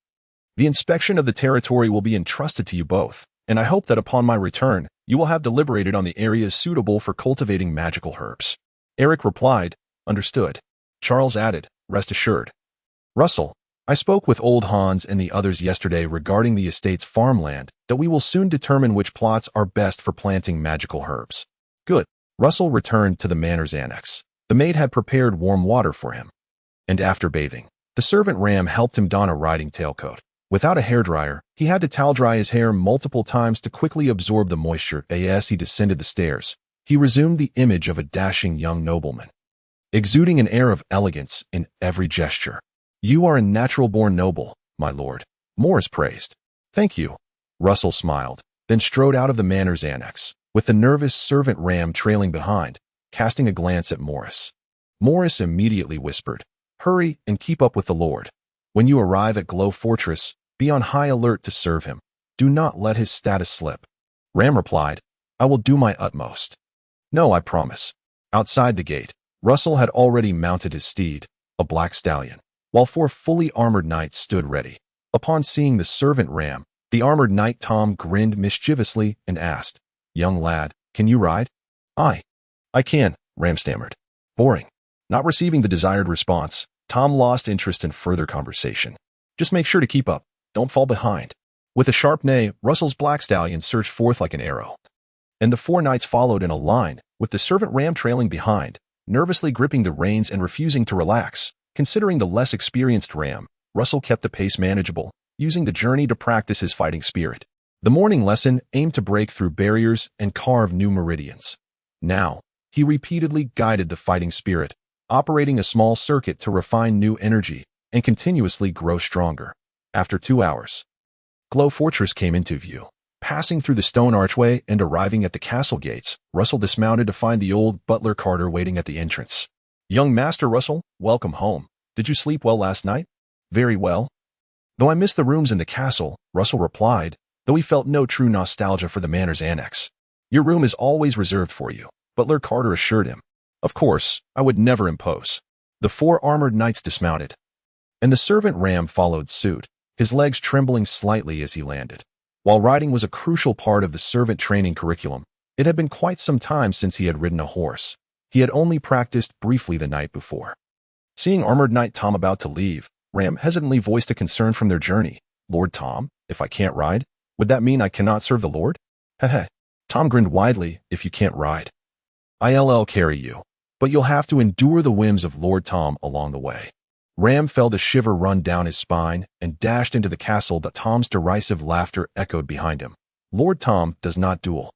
[SPEAKER 1] The inspection of the territory will be entrusted to you both, and I hope that upon my return, you will have deliberated on the areas suitable for cultivating magical herbs. Eric replied, understood. Charles added, rest assured. Russell, I spoke with old Hans and the others yesterday regarding the estate's farmland, that we will soon determine which plots are best for planting magical herbs. Good. Russell returned to the manor's annex. The maid had prepared warm water for him. And after bathing, the servant Ram helped him don a riding tailcoat. Without a hairdryer, he had to towel dry his hair multiple times to quickly absorb the moisture. As he descended the stairs, he resumed the image of a dashing young nobleman, exuding an air of elegance in every gesture. You are a natural-born noble, my lord, Morris praised. Thank you. Russell smiled, then strode out of the manor's annex, with the nervous servant Ram trailing behind, casting a glance at Morris. Morris immediately whispered, hurry and keep up with the lord. When you arrive at Glow Fortress, be on high alert to serve him. Do not let his status slip. Ram replied, I will do my utmost. No, I promise. Outside the gate, Russell had already mounted his steed, a black stallion, while 4 fully armored knights stood ready. Upon seeing the servant Ram, the armored knight Tom grinned mischievously and asked, young lad, can you ride? I can, Ram stammered. Boring. Not receiving the desired response, Tom lost interest in further conversation. Just make sure to keep up. Don't fall behind. With a sharp neigh, Russell's black stallion surged forth like an arrow. And the 4 knights followed in a line, with the servant Ram trailing behind, nervously gripping the reins and refusing to relax. Considering the less experienced Ram, Russell kept the pace manageable, using the journey to practice his fighting spirit. The morning lesson aimed to break through barriers and carve new meridians. Now, he repeatedly guided the fighting spirit, operating a small circuit to refine new energy and continuously grow stronger. After 2 hours, Glow Fortress came into view. Passing through the stone archway and arriving at the castle gates, Russell dismounted to find the old butler Carter waiting at the entrance. Young Master Russell, welcome home. Did you sleep well last night? Very well. Though I missed the rooms in the castle, Russell replied, though he felt no true nostalgia for the manor's annex. Your room is always reserved for you, Butler Carter assured him. Of course, I would never impose. The 4 armored knights dismounted, and the servant Ram followed suit, his legs trembling slightly as he landed. While riding was a crucial part of the servant training curriculum, it had been quite some time since he had ridden a horse. He had only practiced briefly the night before. Seeing armored knight Tom about to leave, Ram hesitantly voiced a concern from their journey. Lord Tom, if I can't ride, would that mean I cannot serve the Lord? Heh. Tom grinned widely, if you can't ride. I'll carry you, but you'll have to endure the whims of Lord Tom along the way. Ram felt a shiver run down his spine and dashed into the castle that Tom's derisive laughter echoed behind him. Lord Tom does not duel.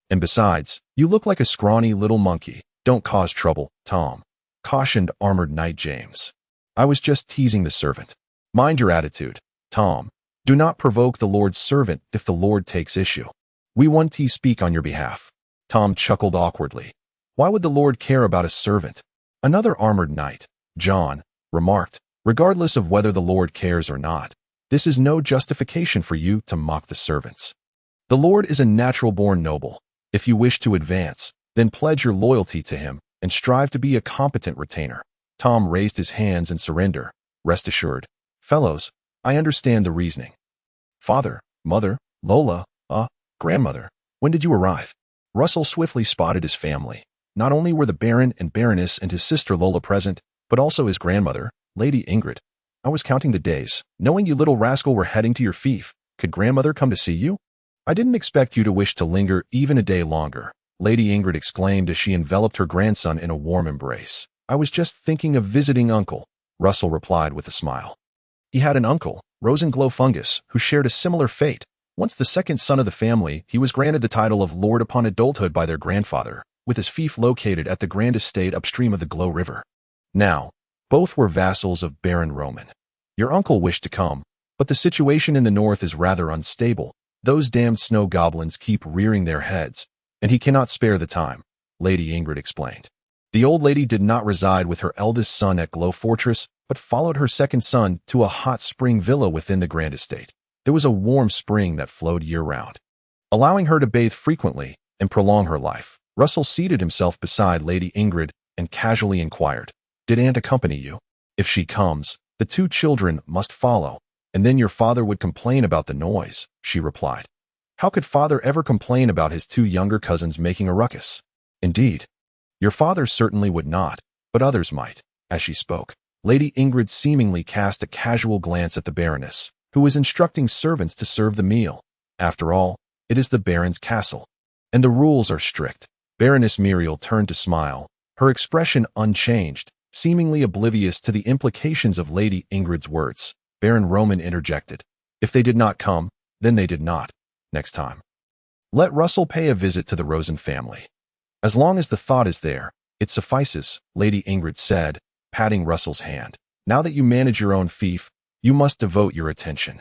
[SPEAKER 1] And besides, you look like a scrawny little monkey. Don't cause trouble, Tom, cautioned armored knight James. I was just teasing the servant. Mind your attitude, Tom. Do not provoke the Lord's servant if the Lord takes issue. We want to speak on your behalf. Tom chuckled awkwardly. Why would the Lord care about a servant? Another armored knight, John, remarked, regardless of whether the Lord cares or not, this is no justification for you to mock the servants. The Lord is a natural-born noble. If you wish to advance, then pledge your loyalty to him and strive to be a competent retainer. Tom raised his hands in surrender. Rest assured, fellows, I understand the reasoning. Father, mother, Lola, grandmother, when did you arrive? Russell swiftly spotted his family. Not only were the Baron and Baroness and his sister Lola present, but also his grandmother, Lady Ingrid. I was counting the days, knowing you little rascal were heading to your fief. Could grandmother come to see you? I didn't expect you to wish to linger even a day longer, Lady Ingrid exclaimed as she enveloped her grandson in a warm embrace. I was just thinking of visiting Uncle, Russell replied with a smile. He had an uncle, Rosenglow Fungus, who shared a similar fate. Once the second son of the family, he was granted the title of Lord upon adulthood by their grandfather, with his fief located at the grand estate upstream of the Glow River. Now, both were vassals of Baron Roman. Your uncle wished to come, but the situation in the north is rather unstable. Those damned snow goblins keep rearing their heads, and he cannot spare the time, Lady Ingrid explained. The old lady did not reside with her eldest son at Glow Fortress, but followed her second son to a hot spring villa within the grand estate. There There was a warm spring that flowed year-round, allowing her to bathe frequently and prolong her life. Russell seated himself beside Lady Ingrid and casually inquired, "Did Aunt accompany you? If she comes, the two children must follow, and then your father would complain about the noise," she replied. "How could father ever complain about his two younger cousins making a ruckus? Indeed, your father certainly would not, but others might." As she spoke, Lady Ingrid seemingly cast a casual glance at the Baroness, who was instructing servants to serve the meal. After all, it is the Baron's castle, and the rules are strict. Baroness Muriel turned to smile, her expression unchanged, seemingly oblivious to the implications of Lady Ingrid's words. Baron Roman interjected, "If they did not come, then they did not. Next time, let Russell pay a visit to the Rosen family. As long as the thought is there, it suffices," Lady Ingrid said, patting Russell's hand. "Now that you manage your own fief, you must devote your attention.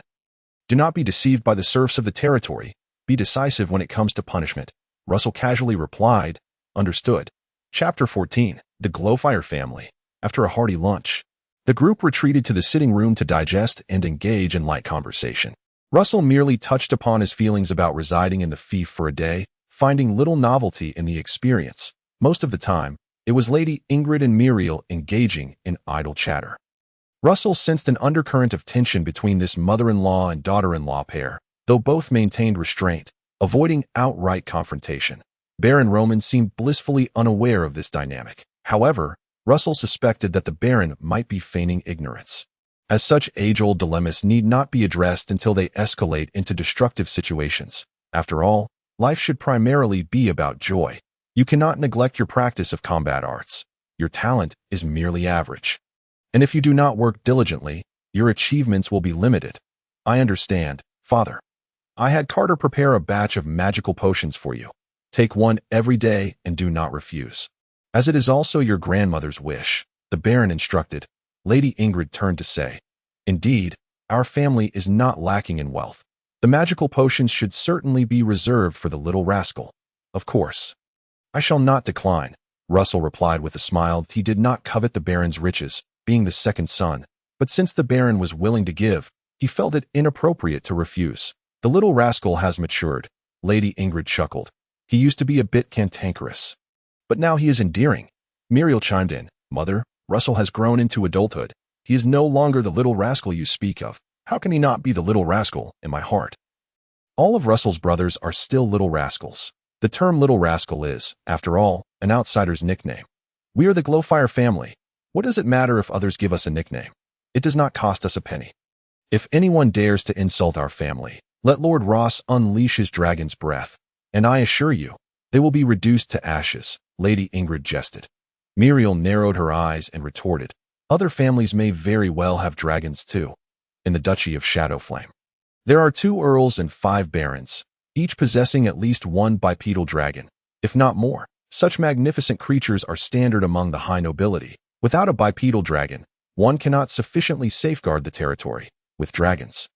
[SPEAKER 1] Do not be deceived by the serfs of the territory. Be decisive when it comes to punishment." Russell casually replied, "Understood." Chapter 14. The Glowfire Family. After a hearty lunch, the group retreated to the sitting room to digest and engage in light conversation. Russell merely touched upon his feelings about residing in the fief for a day, finding little novelty in the experience. Most of the time, it was Lady Ingrid and Muriel engaging in idle chatter. Russell sensed an undercurrent of tension between this mother-in-law and daughter-in-law pair, though both maintained restraint, avoiding outright confrontation. Baron Roman seemed blissfully unaware of this dynamic. However, Russell suspected that the Baron might be feigning ignorance. As such age-old dilemmas need not be addressed until they escalate into destructive situations. After all, life should primarily be about joy. You cannot neglect your practice of combat arts. Your talent is merely average. And if you do not work diligently, your achievements will be limited. "I understand, Father. I had Carter prepare a batch of magical potions for you. Take one every day and do not refuse. As it is also your grandmother's wish," the Baron instructed. Lady Ingrid turned to say, "Indeed, our family is not lacking in wealth. The magical potions should certainly be reserved for the little rascal." "Of course. I shall not decline," Russell replied with a smile. He did not covet the Baron's riches, being the second son, but since the Baron was willing to give, he felt it inappropriate to refuse. "The little rascal has matured," Lady Ingrid chuckled. "He used to be a bit cantankerous, but now he is endearing." Muriel chimed in, "Mother, Russell has grown into adulthood. He is no longer the little rascal you speak of. How can he not be the little rascal in my heart?" All of Russell's brothers are still little rascals. The term little rascal is, after all, an outsider's nickname. We are the Glowfire family. What does it matter if others give us a nickname? It does not cost us a penny. If anyone dares to insult our family, let Lord Ross unleash his dragon's breath, and I assure you, they will be reduced to ashes," Lady Ingrid jested. Muriel narrowed her eyes and retorted, "Other families may very well have dragons too. In the Duchy of Shadowflame, there are 2 earls and 5 barons, each possessing at least one bipedal dragon, if not more. Such magnificent creatures are standard among the high nobility. Without a bipedal dragon, one cannot sufficiently safeguard the territory. With dragons,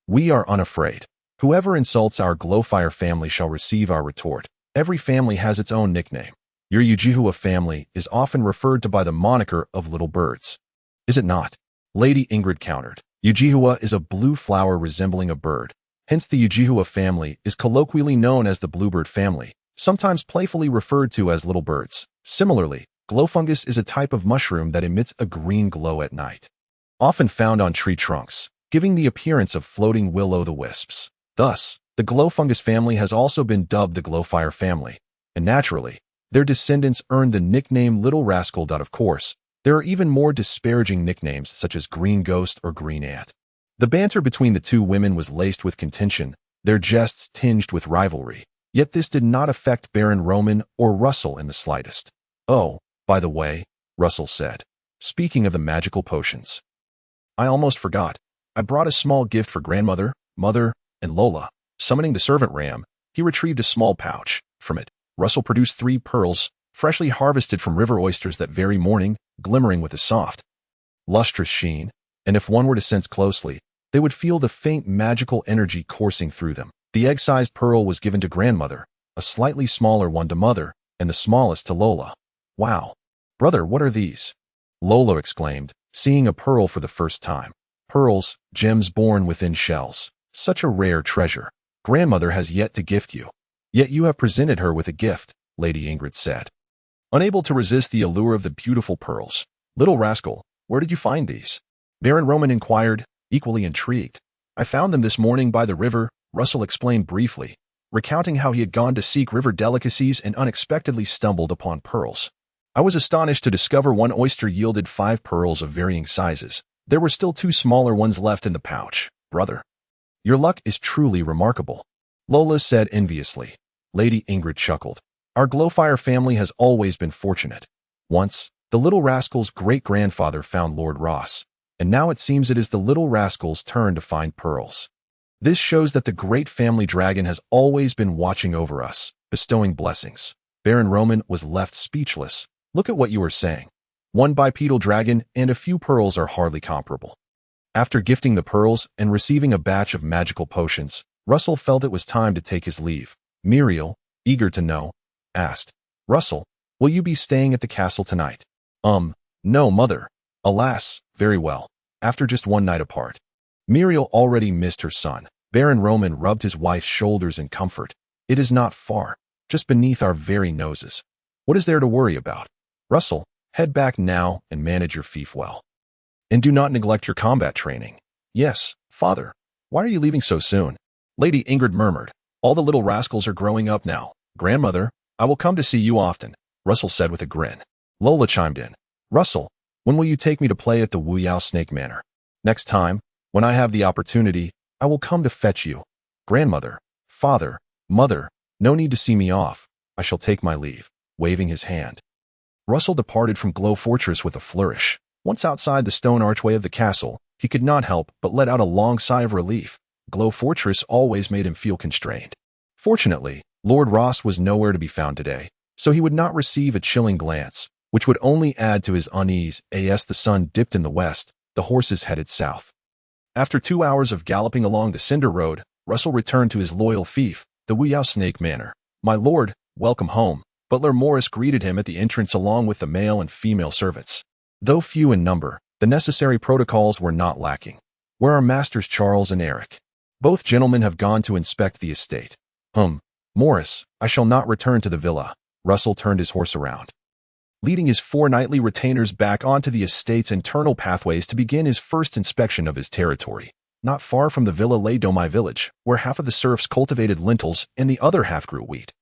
[SPEAKER 1] we are unafraid. Whoever insults our Glowfire family shall receive our retort. Every family has its own nickname. Your Ujihua family is often referred to by the moniker of Little Birds. Is it not?" Lady Ingrid countered. "Ujihua is a blue flower resembling a bird. Hence the Ujihua family is colloquially known as the bluebird family, sometimes playfully referred to as little birds. Similarly, glowfungus is a type of mushroom that emits a green glow at night, often found on tree trunks, giving the appearance of floating will-o'-the-wisps. Thus, the glowfungus family has also been dubbed the Glowfire family, and naturally, their descendants earned the nickname Little Rascal. Of course, there are even more disparaging nicknames such as Green Ghost or Green Ant. The banter between the two women was laced with contention, their jests tinged with rivalry. Yet this did not affect Baron Roman or Russell in the slightest. "Oh, by the way," Russell said, speaking of the magical potions, "I almost forgot. I brought a small gift for grandmother, mother, and Lola." Summoning the servant ram, he retrieved a small pouch. From it, Russell produced 3 pearls, freshly harvested from river oysters that very morning, glimmering with a soft, lustrous sheen, and if one were to sense closely, they would feel the faint magical energy coursing through them. The egg-sized pearl was given to grandmother, a slightly smaller one to mother, and the smallest to Lola. "Wow! Brother, what are these?" Lola exclaimed, seeing a pearl for the first time. "Pearls, gems born within shells," Such a rare treasure. Grandmother has yet to gift you. Yet you have presented her with a gift, Lady Ingrid said. Unable to resist the allure of the beautiful pearls. Little rascal, where did you find these? Baron Roman inquired, equally intrigued. I found them this morning by the river, Russell explained briefly, recounting how he had gone to seek river delicacies and unexpectedly stumbled upon pearls. I was astonished to discover one oyster yielded 5 pearls of varying sizes. There were still 2 smaller ones left in the pouch. Brother, your luck is truly remarkable, Lola said enviously. Lady Ingrid chuckled. Our Glowfire family has always been fortunate. Once, the little rascal's great-grandfather found Lord Ross, and now it seems it is the little rascal's turn to find pearls. This shows that the great family dragon has always been watching over us, bestowing blessings. Baron Roman was left speechless. Look at what you are saying. One bipedal dragon and a few pearls are hardly comparable. After gifting the pearls and receiving a batch of magical potions, Russell felt it was time to take his leave. Muriel, eager to know, asked, Russell, will you be staying at the castle tonight? No, mother. Alas, very well. After just one night apart. Muriel already missed her son. Baron Roman rubbed his wife's shoulders in comfort. It is not far, just beneath our very noses. What is there to worry about? Russell, head back now and manage your fief well. And do not neglect your combat training. Yes, father. Why are you leaving so soon? Lady Ingrid murmured. All the little rascals are growing up now. Grandmother, I will come to see you often, Russell said with a grin. Lola chimed in. Russell, when will you take me to play at the Wuyao Snake Manor? Next time, when I have the opportunity, I will come to fetch you. Grandmother, father, mother, no need to see me off. I shall take my leave, waving his hand. Russell departed from Glow Fortress with a flourish. Once outside the stone archway of the castle, he could not help but let out a long sigh of relief. Glow Fortress always made him feel constrained. Fortunately, Lord Ross was nowhere to be found today, so he would not receive a chilling glance, which would only add to his unease. As the sun dipped in the west, the horses headed south. After 2 hours of galloping along the cinder road, Russell returned to his loyal fief, the Wuyao Snake Manor. My lord, welcome home. Butler Morris greeted him at the entrance along with the male and female servants. Though few in number, the necessary protocols were not lacking. Where are Masters Charles and Eric? Both gentlemen have gone to inspect the estate. Morris, I shall not return to the villa. Russell turned his horse around, leading his 4 knightly retainers back onto the estate's internal pathways to begin his first inspection of his territory. Not far from the villa lay Domai village, where half of the serfs cultivated lentils and the other half grew wheat.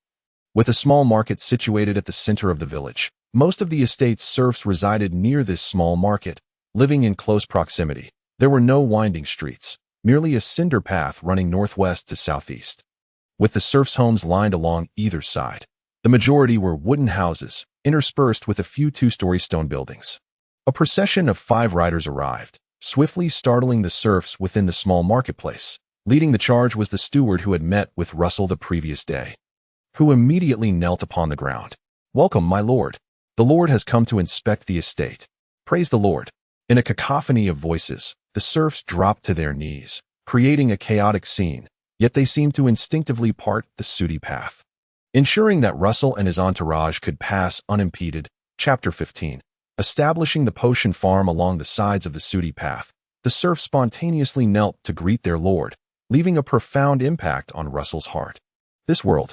[SPEAKER 1] With a small market situated at the center of the village, most of the estate's serfs resided near this small market, living in close proximity. There were no winding streets, merely a cinder path running northwest to southeast, with the serfs' homes lined along either side. The majority were wooden houses, interspersed with a few 2-story stone buildings. A procession of 5 riders arrived, swiftly startling the serfs within the small marketplace. Leading the charge was the steward who had met with Russell the previous day, who immediately knelt upon the ground. Welcome, my lord. The lord has come to inspect the estate. Praise the Lord. In a cacophony of voices, the serfs dropped to their knees, creating a chaotic scene, yet they seemed to instinctively part the sooty path, ensuring that Russell and his entourage could pass unimpeded. Chapter 15. Establishing the potion farm along the sides of the sooty path, the serfs spontaneously knelt to greet their lord, leaving a profound impact on Russell's heart. This world,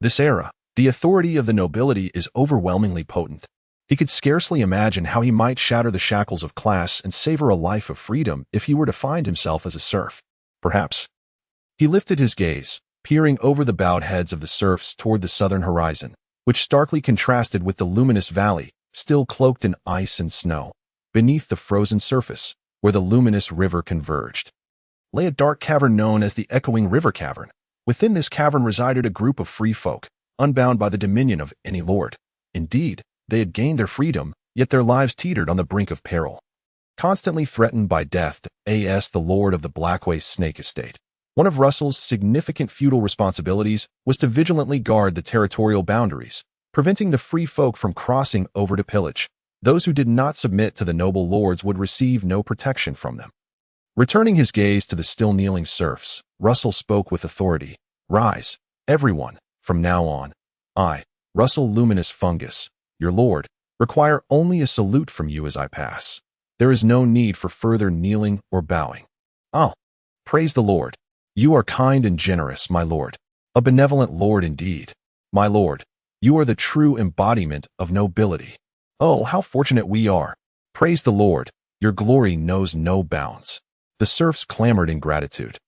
[SPEAKER 1] this era, the authority of the nobility is overwhelmingly potent. He could scarcely imagine how he might shatter the shackles of class and savor a life of freedom if he were to find himself as a serf. Perhaps. He lifted his gaze, peering over the bowed heads of the serfs toward the southern horizon, which starkly contrasted with the luminous valley, still cloaked in ice and snow. Beneath the frozen surface, where the luminous river converged, lay a dark cavern known as the Echoing River Cavern. Within this cavern resided a group of free folk, unbound by the dominion of any lord. Indeed, they had gained their freedom, yet their lives teetered on the brink of peril. Constantly threatened by death, the lord of the Blackway Snake Estate. One of Russell's significant feudal responsibilities was to vigilantly guard the territorial boundaries, preventing the free folk from crossing over to pillage. Those who did not submit to the noble lords would receive no protection from them. Returning his gaze to the still kneeling serfs, Russell spoke with authority. Rise, everyone, from now on. I, Russell Luminous Fungus, your lord, require only a salute from you as I pass. There is no need for further kneeling or bowing. Oh, praise the Lord. You are kind and generous, my lord. A benevolent lord indeed. My lord, you are the true embodiment of nobility. Oh, how fortunate we are. Praise the Lord, your glory knows no bounds. The serfs clamored in gratitude,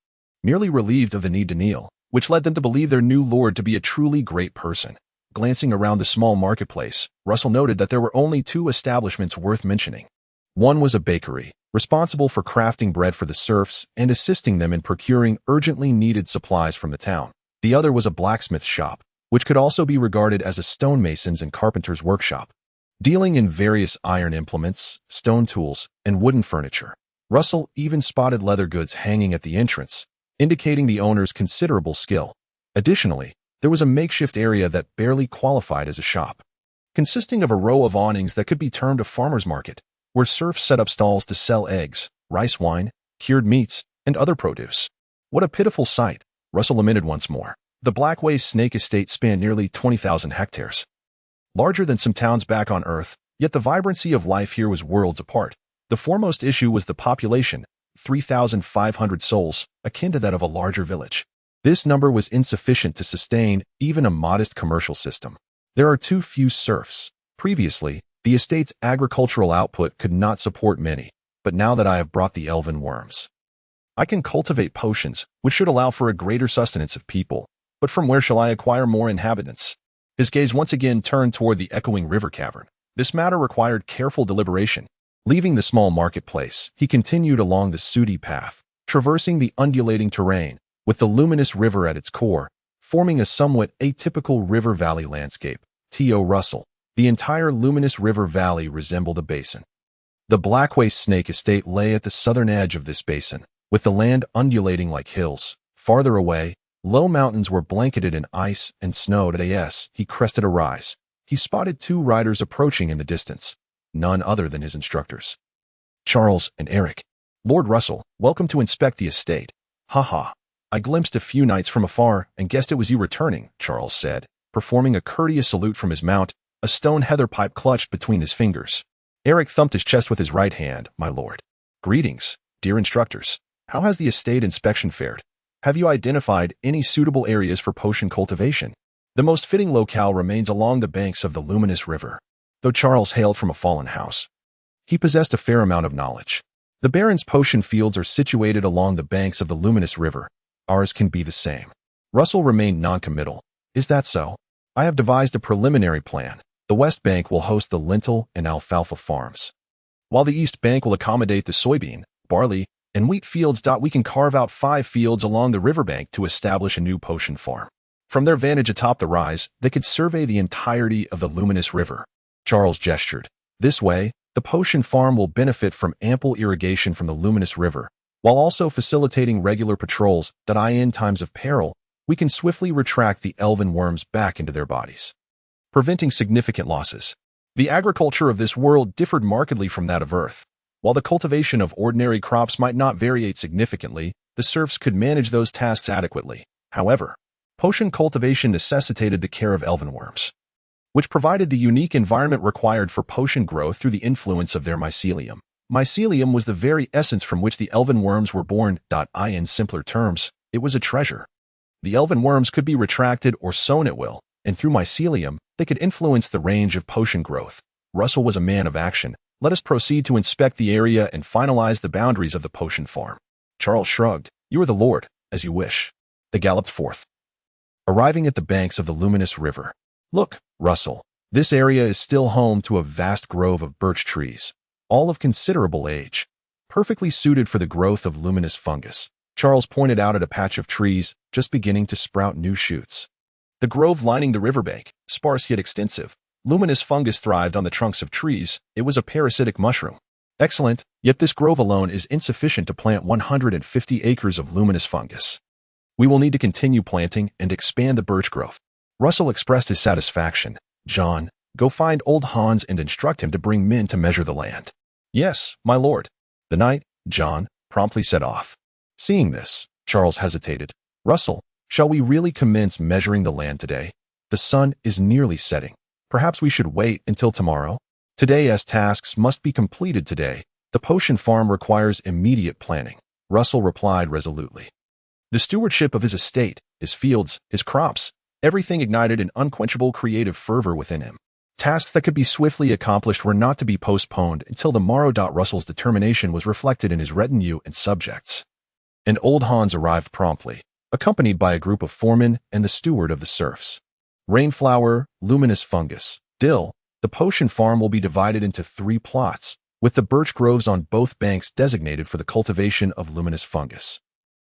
[SPEAKER 1] merely relieved of the need to kneel, which led them to believe their new lord to be a truly great person. Glancing around the small marketplace, Russell noted that there were only 2 establishments worth mentioning. One was a bakery, responsible for crafting bread for the serfs and assisting them in procuring urgently needed supplies from the town. The other was a blacksmith shop, which could also be regarded as a stonemason's and carpenter's workshop, dealing in various iron implements, stone tools, and wooden furniture. Russell even spotted leather goods hanging at the entrance, indicating the owner's considerable skill. Additionally, there was a makeshift area that barely qualified as a shop, consisting of a row of awnings that could be termed a farmer's market, where serfs set up stalls to sell eggs, rice wine, cured meats, and other produce. What a pitiful sight, Russell lamented once more. The Blackway Snake Estate spanned nearly 20,000 hectares, larger than some towns back on Earth, yet the vibrancy of life here was worlds apart. The foremost issue was the population, 3,500 souls, akin to that of a larger village. This number was insufficient to sustain even a modest commercial system. There are too few serfs. Previously, the estate's agricultural output could not support many, but now that I have brought the elven worms, I can cultivate potions, which should allow for a greater sustenance of people. But from where shall I acquire more inhabitants? His gaze once again turned toward the echoing river cavern. This matter required careful deliberation. Leaving the small marketplace, he continued along the sooty path, traversing the undulating terrain, with the luminous river at its core, forming a somewhat atypical river valley landscape. T.O. Russell. The entire luminous river valley resembled a basin. The Blackway Snake Estate lay at the southern edge of this basin, with the land undulating like hills. Farther away, low mountains were blanketed in ice and snow. As he crested a rise, he spotted 2 riders approaching in the distance, none other than his instructors, Charles and Eric. Lord Russell, welcome to inspect the estate. Ha. I glimpsed a few knights from afar and guessed it was you returning, Charles said, performing a courteous salute from his mount, a stone heather pipe clutched between his fingers. Eric thumped his chest with his right hand. My lord. Greetings, dear instructors. How has the estate inspection fared? Have you identified any suitable areas for potion cultivation? The most fitting locale remains along the banks of the luminous river. Though Charles hailed from a fallen house, he possessed a fair amount of knowledge. The Baron's potion fields are situated along the banks of the luminous river. Ours can be the same. Russell remained non-committal. Is that so? I have devised a preliminary plan. The West Bank will host the lentil and alfalfa farms, while the East Bank will accommodate the soybean, barley, and wheat fields. We can carve out 5 fields along the riverbank to establish a new potion farm. From their vantage atop the rise, they could survey the entirety of the luminous river. Charles gestured. This way, the potion farm will benefit from ample irrigation from the luminous river, while also facilitating regular patrols that in times of peril, we can swiftly retract the elven worms back into their bodies, preventing significant losses. The agriculture of this world differed markedly from that of Earth. While the cultivation of ordinary crops might not vary significantly, the serfs could manage those tasks adequately. However, potion cultivation necessitated the care of elven worms, which provided the unique environment required for potion growth through the influence of their mycelium. Mycelium was the very essence from which the elven worms were born. In simpler terms, it was a treasure. The elven worms could be retracted or sown at will, and through mycelium, they could influence the range of potion growth. Russell was a man of action. Let us proceed to inspect the area and finalize the boundaries of the potion farm. Charles shrugged. You are the lord, as you wish. They galloped forth, arriving at the banks of the luminous river. Look, Russell, this area is still home to a vast grove of birch trees, all of considerable age, perfectly suited for the growth of luminous fungus. Charles pointed out at a patch of trees just beginning to sprout new shoots. The grove lining the riverbank, sparse yet extensive, luminous fungus thrived on the trunks of trees. It was a parasitic mushroom. Excellent, yet this grove alone is insufficient to plant 150 acres of luminous fungus. We will need to continue planting and expand the birch grove. Russell expressed his satisfaction. John, go find old Hans and instruct him to bring men to measure the land. Yes, my lord. The knight, John, promptly set off. Seeing this, Charles hesitated. Russell, shall we really commence measuring the land today? The sun is nearly setting. Perhaps we should wait until tomorrow. Today's tasks must be completed today. The potion farm requires immediate planning. Russell replied resolutely. The stewardship of his estate, his fields, his crops, everything ignited an unquenchable creative fervor within him. Tasks that could be swiftly accomplished were not to be postponed until the morrow. Russell's determination was reflected in his retinue and subjects. And old Hans arrived promptly, accompanied by a group of foremen and the steward of the serfs. Rainflower, luminous fungus, dill. The potion farm will be divided into 3 plots, with the birch groves on both banks designated for the cultivation of luminous fungus.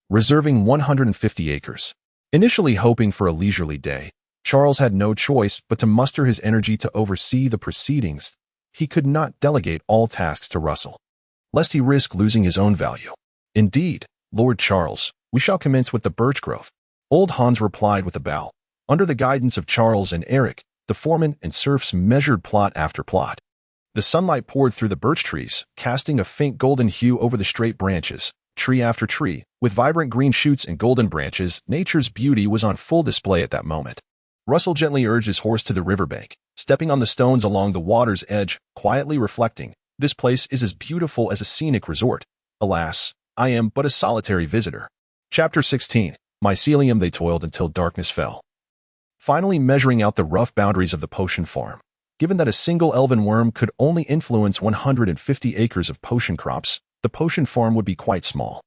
[SPEAKER 1] Reserving 150 acres. Initially hoping for a leisurely day, Charles had no choice but to muster his energy to oversee the proceedings. He could not delegate all tasks to Russell, lest he risk losing his own value. Indeed, Lord Charles, we shall commence with the birch grove. Old Hans replied with a bow. Under the guidance of Charles and Eric, the foreman and serfs measured plot after plot. The sunlight poured through the birch trees, casting a faint golden hue over the straight branches, tree after tree. With vibrant green shoots and golden branches, nature's beauty was on full display at that moment. Russell gently urged his horse to the riverbank, stepping on the stones along the water's edge, quietly reflecting, "This place is as beautiful as a scenic resort. Alas, I am but a solitary visitor." Chapter 16. Mycelium. They toiled until darkness fell, finally measuring out the rough boundaries of the potion farm. Given that a single elven worm could only influence 150 acres of potion crops, the potion farm would be quite small.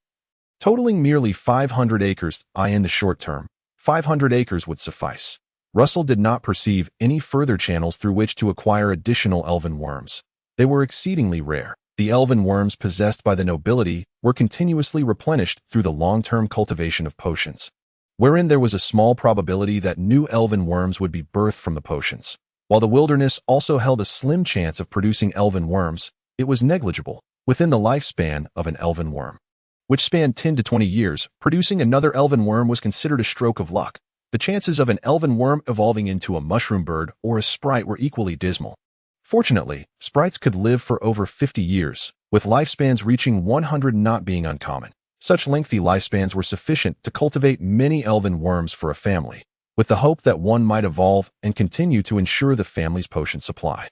[SPEAKER 1] Totaling merely 500 acres, in the short term, 500 acres would suffice. Russell did not perceive any further channels through which to acquire additional elven worms. They were exceedingly rare. The elven worms possessed by the nobility were continuously replenished through the long-term cultivation of potions, wherein there was a small probability that new elven worms would be birthed from the potions. While the wilderness also held a slim chance of producing elven worms, it was negligible. Within the lifespan of an elven worm, which spanned 10 to 20 years, producing another elven worm was considered a stroke of luck. The chances of an elven worm evolving into a mushroom bird or a sprite were equally dismal. Fortunately, sprites could live for over 50 years, with lifespans reaching 100 not being uncommon. Such lengthy lifespans were sufficient to cultivate many elven worms for a family, with the hope that one might evolve and continue to ensure the family's potion supply.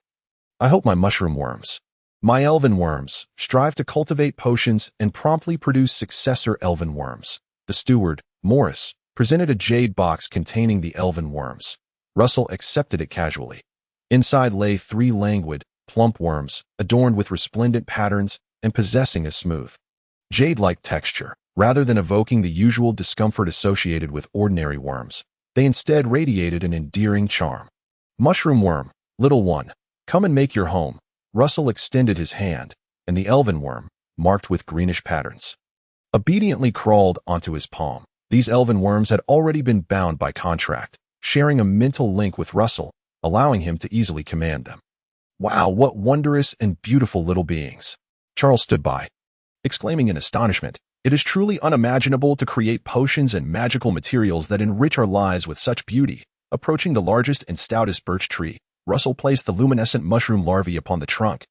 [SPEAKER 1] I hope my mushroom worms, my elven worms, strive to cultivate potions and promptly produce successor elven worms. The steward, Morris, presented a jade box containing the elven worms. Russell accepted it casually. Inside lay 3 languid, plump worms, adorned with resplendent patterns and possessing a smooth, jade-like texture. Rather than evoking the usual discomfort associated with ordinary worms, they instead radiated an endearing charm. Mushroom worm, little one, come and make your home. Russell extended his hand, and the elven worm, marked with greenish patterns, obediently crawled onto his palm. These elven worms had already been bound by contract, sharing a mental link with Russell, allowing him to easily command them. Wow, what wondrous and beautiful little beings! Charles stood by, exclaiming in astonishment, "It is truly unimaginable to create potions and magical materials that enrich our lives with such beauty." Approaching the largest and stoutest birch tree, Russell placed the luminescent mushroom larvae upon the trunk.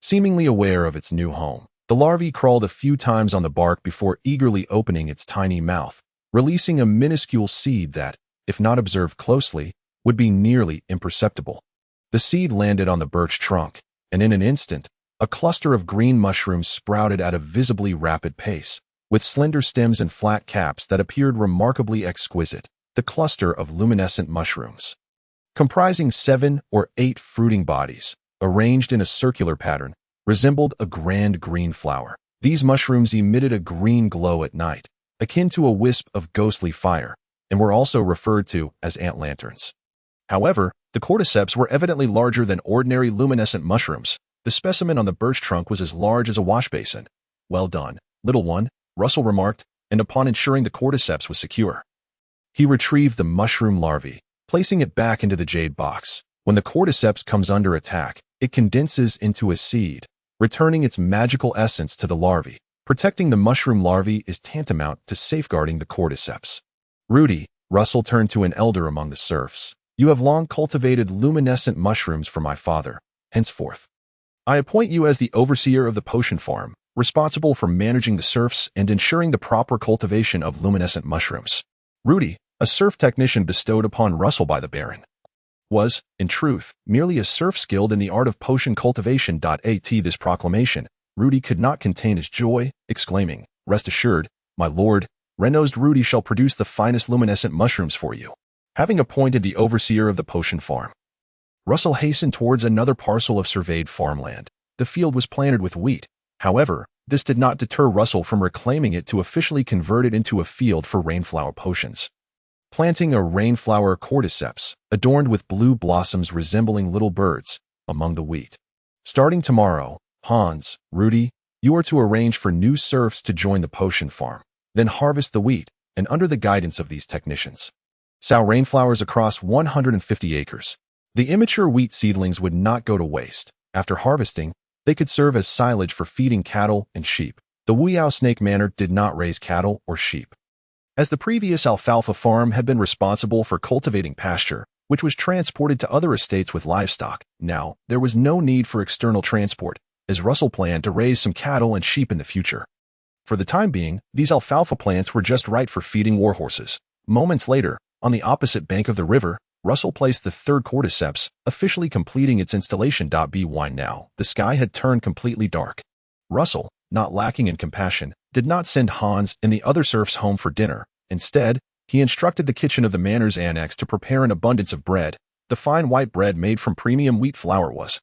[SPEAKER 1] Seemingly aware of its new home, the larvae crawled a few times on the bark before eagerly opening its tiny mouth, releasing a minuscule seed that, if not observed closely, would be nearly imperceptible. The seed landed on the birch trunk, and in an instant, a cluster of green mushrooms sprouted at a visibly rapid pace, with slender stems and flat caps that appeared remarkably exquisite. The cluster of luminescent mushrooms, comprising 7 or 8 fruiting bodies, arranged in a circular pattern, resembled a grand green flower. These mushrooms emitted a green glow at night, akin to a wisp of ghostly fire, and were also referred to as ant lanterns. However, the cordyceps were evidently larger than ordinary luminescent mushrooms. The specimen on the birch trunk was as large as a wash basin. "Well done, little one," Russell remarked, and upon ensuring the cordyceps was secure, he retrieved the mushroom larvae, placing it back into the jade box. When the cordyceps comes under attack, it condenses into a seed, returning its magical essence to the larvae. Protecting the mushroom larvae is tantamount to safeguarding the cordyceps. "Rudy," Russell turned to an elder among the serfs, "you have long cultivated luminescent mushrooms for my father. Henceforth, I appoint you as the overseer of the potion farm, responsible for managing the serfs and ensuring the proper cultivation of luminescent mushrooms." Rudy, a serf technician bestowed upon Russell by the Baron, was, in truth, merely a serf skilled in the art of potion cultivation. This proclamation, Rudy could not contain his joy, exclaiming, "Rest assured, my lord, Red-nosed Rudy shall produce the finest luminescent mushrooms for you. Having appointed the overseer of the potion farm, Russell hastened towards another parcel of surveyed farmland. The field was planted with wheat. However, this did not deter Russell from reclaiming it to officially convert it into a field for rainflower potions. Planting a rainflower cordyceps, adorned with blue blossoms resembling little birds, among the wheat. Starting tomorrow, Hans, Rudy, you are to arrange for new serfs to join the potion farm, then harvest the wheat, and under the guidance of these technicians, sow rainflowers across 150 acres. The immature wheat seedlings would not go to waste. After harvesting, they could serve as silage for feeding cattle and sheep. The Weow Snake Manor did not raise cattle or sheep, as the previous alfalfa farm had been responsible for cultivating pasture, which was transported to other estates with livestock. Now, there was no need for external transport, as Russell planned to raise some cattle and sheep in the future. For the time being, these alfalfa plants were just right for feeding warhorses. Moments later, on the opposite bank of the river, Russell placed the third cordyceps, officially completing its installation. By now, the sky had turned completely dark. Russell, not lacking in compassion, did not send Hans and the other serfs home for dinner. Instead, he instructed the kitchen of the manor's annex to prepare an abundance of bread. The fine white bread made from premium wheat flour was,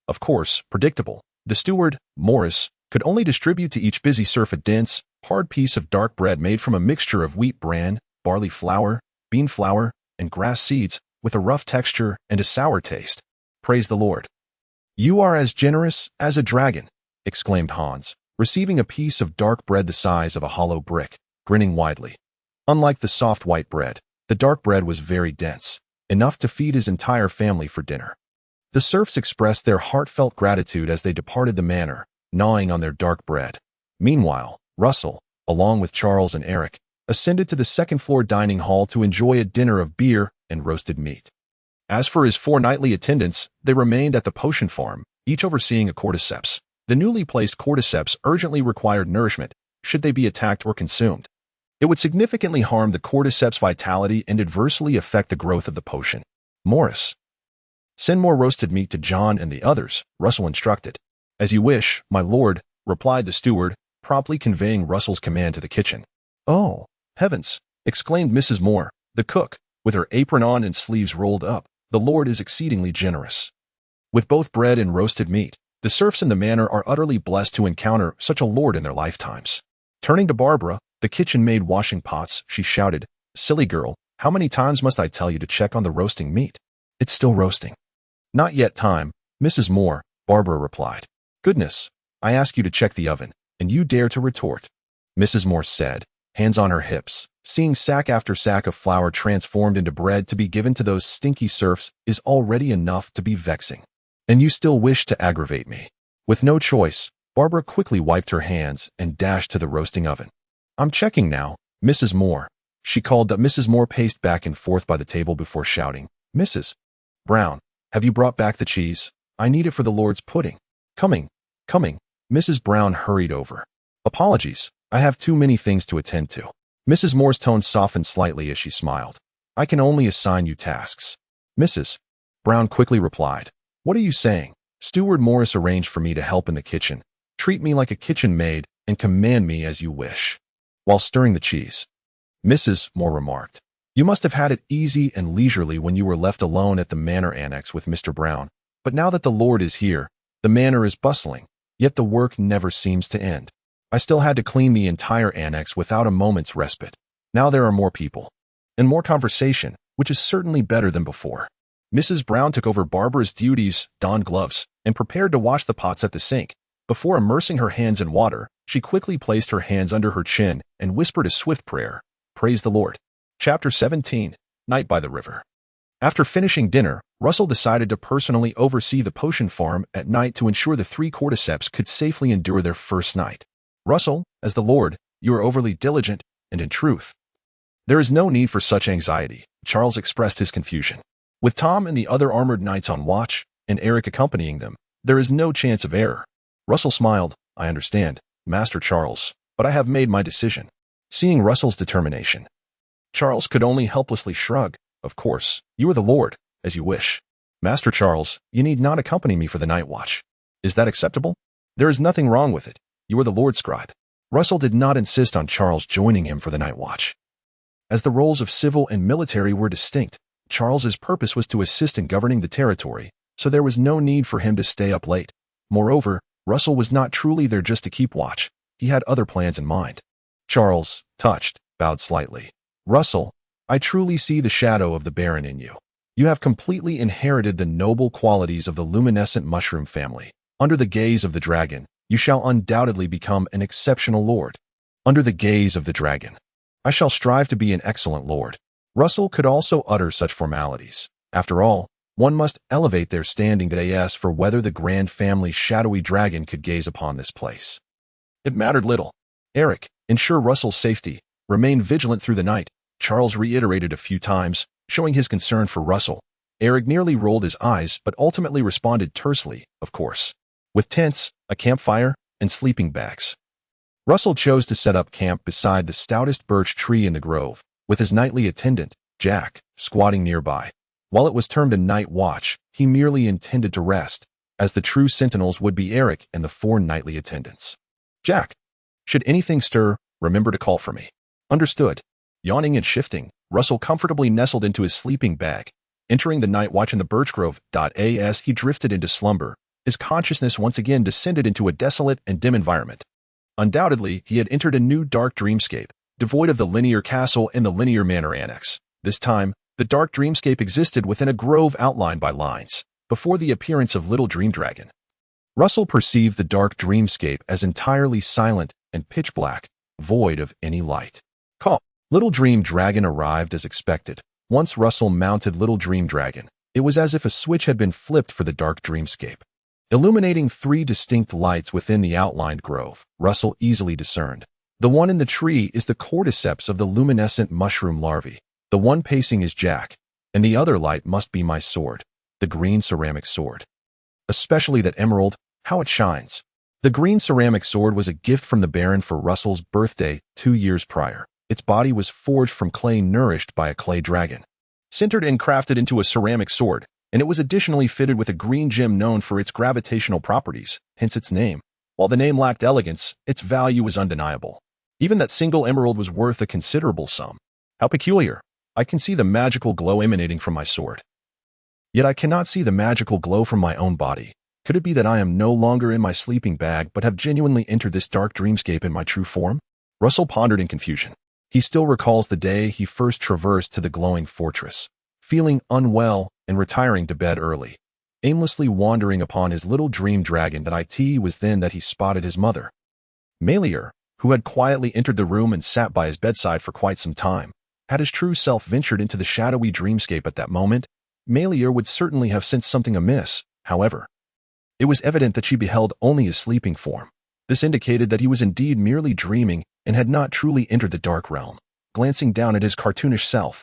[SPEAKER 1] of course, predictable. The steward, Morris, could only distribute to each busy serf a dense, hard piece of dark bread made from a mixture of wheat bran, barley flour, bean flour, and grass seeds, with a rough texture and a sour taste. Praise the Lord. You are as generous as a dragon, exclaimed Hans, receiving a piece of dark bread the size of a hollow brick, grinning widely. Unlike the soft white bread, the dark bread was very dense, enough to feed his entire family for dinner. The serfs expressed their heartfelt gratitude as they departed the manor, gnawing on their dark bread. Meanwhile, Russell, along with Charles and Eric, ascended to the second-floor dining hall to enjoy a dinner of beer and roasted meat. As for his 4 nightly attendants, they remained at the potion farm, each overseeing a cordyceps. The newly placed cordyceps urgently required nourishment, should they be attacked or consumed. It would significantly harm the cordyceps' vitality and adversely affect the growth of the potion. Morris, send more roasted meat to John and the others, Russell instructed. As you wish, my lord, replied the steward, promptly conveying Russell's command to the kitchen. Oh, heavens, exclaimed Mrs. Moore, the cook, with her apron on and sleeves rolled up. The Lord is exceedingly generous. With both bread and roasted meat, the serfs in the manor are utterly blessed to encounter such a lord in their lifetimes. Turning to Barbara, the kitchen maid washing pots, she shouted, Silly girl, how many times must I tell you to check on the roasting meat? It's still roasting. Not yet time, Mrs. Moore, Barbara replied. Goodness, I ask you to check the oven, and you dare to retort. Mrs. Moore said, hands on her hips, seeing sack after sack of flour transformed into bread to be given to those stinky serfs is already enough to be vexing. And you still wish to aggravate me. With no choice, Barbara quickly wiped her hands and dashed to the roasting oven. I'm checking now, Mrs. Moore, she called. Mrs. Moore paced back and forth by the table before shouting, Mrs. Brown, have you brought back the cheese? I need it for the Lord's pudding. Coming. Mrs. Brown hurried over. Apologies, I have too many things to attend to. Mrs. Moore's tone softened slightly as she smiled. I can only assign you tasks. Mrs. Brown quickly replied. What are you saying? Steward Morris arranged for me to help in the kitchen. Treat me like a kitchen maid and command me as you wish. While stirring the cheese, Mrs. Moore remarked, You must have had it easy and leisurely when you were left alone at the manor annex with Mr. Brown. But now that the Lord is here, the manor is bustling, yet the work never seems to end. I still had to clean the entire annex without a moment's respite. Now there are more people, and more conversation, which is certainly better than before. Mrs. Brown took over Barbara's duties, donned gloves, and prepared to wash the pots at the sink. Before immersing her hands in water, she quickly placed her hands under her chin and whispered a swift prayer. Praise the Lord. Chapter 17, Night by the River. After finishing dinner, Russell decided to personally oversee the potion farm at night to ensure the 3 cordyceps could safely endure their first night. Russell, as the Lord, you are overly diligent, and in truth, there is no need for such anxiety, Charles expressed his confusion. With Tom and the other armored knights on watch, and Eric accompanying them, there is no chance of error. Russell smiled. I understand, Master Charles, but I have made my decision. Seeing Russell's determination, Charles could only helplessly shrug. Of course, you are the Lord, as you wish. Master Charles, you need not accompany me for the night watch. Is that acceptable? There is nothing wrong with it. You are the Lord's scribe. Russell did not insist on Charles joining him for the night watch. As the roles of civil and military were distinct, Charles's purpose was to assist in governing the territory, so there was no need for him to stay up late. Moreover, Russell was not truly there just to keep watch. He had other plans in mind. Charles, touched, bowed slightly. Russell, I truly see the shadow of the Baron in you. You have completely inherited the noble qualities of the Luminescent Mushroom family. Under the gaze of the dragon, you shall undoubtedly become an exceptional lord. Under the gaze of the dragon, I shall strive to be an excellent lord. Russell could also utter such formalities. After all, one must elevate their standing to ask for whether the Grand Family's shadowy dragon could gaze upon this place. It mattered little. Eric, ensure Russell's safety. Remain vigilant through the night, Charles reiterated a few times, showing his concern for Russell. Eric nearly rolled his eyes but ultimately responded tersely, of course. With tents, a campfire, and sleeping bags. Russell chose to set up camp beside the stoutest birch tree in the grove, with his nightly attendant, Jack, squatting nearby. While it was termed a night watch, he merely intended to rest, as the true sentinels would be Eric and the 4 nightly attendants. Jack, should anything stir, remember to call for me. Understood. Yawning and shifting, Russell comfortably nestled into his sleeping bag. Entering the night watch in the birch grove, as he drifted into slumber, his consciousness once again descended into a desolate and dim environment. Undoubtedly, he had entered a new dark dreamscape, devoid of the linear castle and the linear manor annex. This time, the dark dreamscape existed within a grove outlined by lines, before the appearance of Little Dream Dragon. Russell perceived the dark dreamscape as entirely silent and pitch black, void of any light. Call. Little Dream Dragon arrived as expected. Once Russell mounted Little Dream Dragon, it was as if a switch had been flipped for the dark dreamscape. Illuminating 3 distinct lights within the outlined grove, Russell easily discerned. The one in the tree is the cordyceps of the luminescent mushroom larvae. The one pacing is Jack, and the other light must be my sword, the green ceramic sword. Especially that emerald, how it shines. The green ceramic sword was a gift from the Baron for Russell's birthday 2 years prior. Its body was forged from clay nourished by a clay dragon, sintered and crafted into a ceramic sword, and it was additionally fitted with a green gem known for its gravitational properties, hence its name. While the name lacked elegance, its value was undeniable. Even that single emerald was worth a considerable sum. How peculiar. I can see the magical glow emanating from my sword. Yet I cannot see the magical glow from my own body. Could it be that I am no longer in my sleeping bag but have genuinely entered this dark dreamscape in my true form? Russell pondered in confusion. He still recalls the day he first traversed to the glowing fortress, feeling unwell and retiring to bed early, aimlessly wandering upon his little dream dragon. That it was then that he spotted his mother. Melior, who had quietly entered the room and sat by his bedside for quite some time. Had his true self ventured into the shadowy dreamscape at that moment, Melior would certainly have sensed something amiss. However, it was evident that she beheld only his sleeping form. This indicated that he was indeed merely dreaming and had not truly entered the dark realm. Glancing down at his cartoonish self,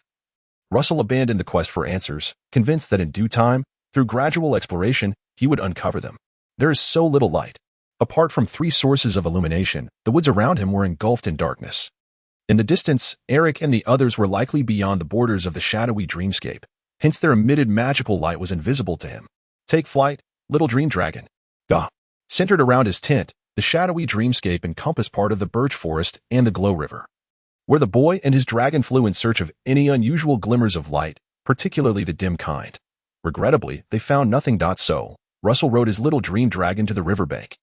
[SPEAKER 1] Russell abandoned the quest for answers, convinced that in due time, through gradual exploration, he would uncover them. There is so little light. Apart from 3 sources of illumination, the woods around him were engulfed in darkness. In the distance, Eric and the others were likely beyond the borders of the shadowy dreamscape, hence their emitted magical light was invisible to him. Take flight, Little Dream Dragon. Gah. Centered around his tent, the shadowy dreamscape encompassed part of the birch forest and the glow river, where the boy and his dragon flew in search of any unusual glimmers of light, particularly the dim kind. Regrettably, they found nothing. So, Russell rode his Little Dream Dragon to the riverbank,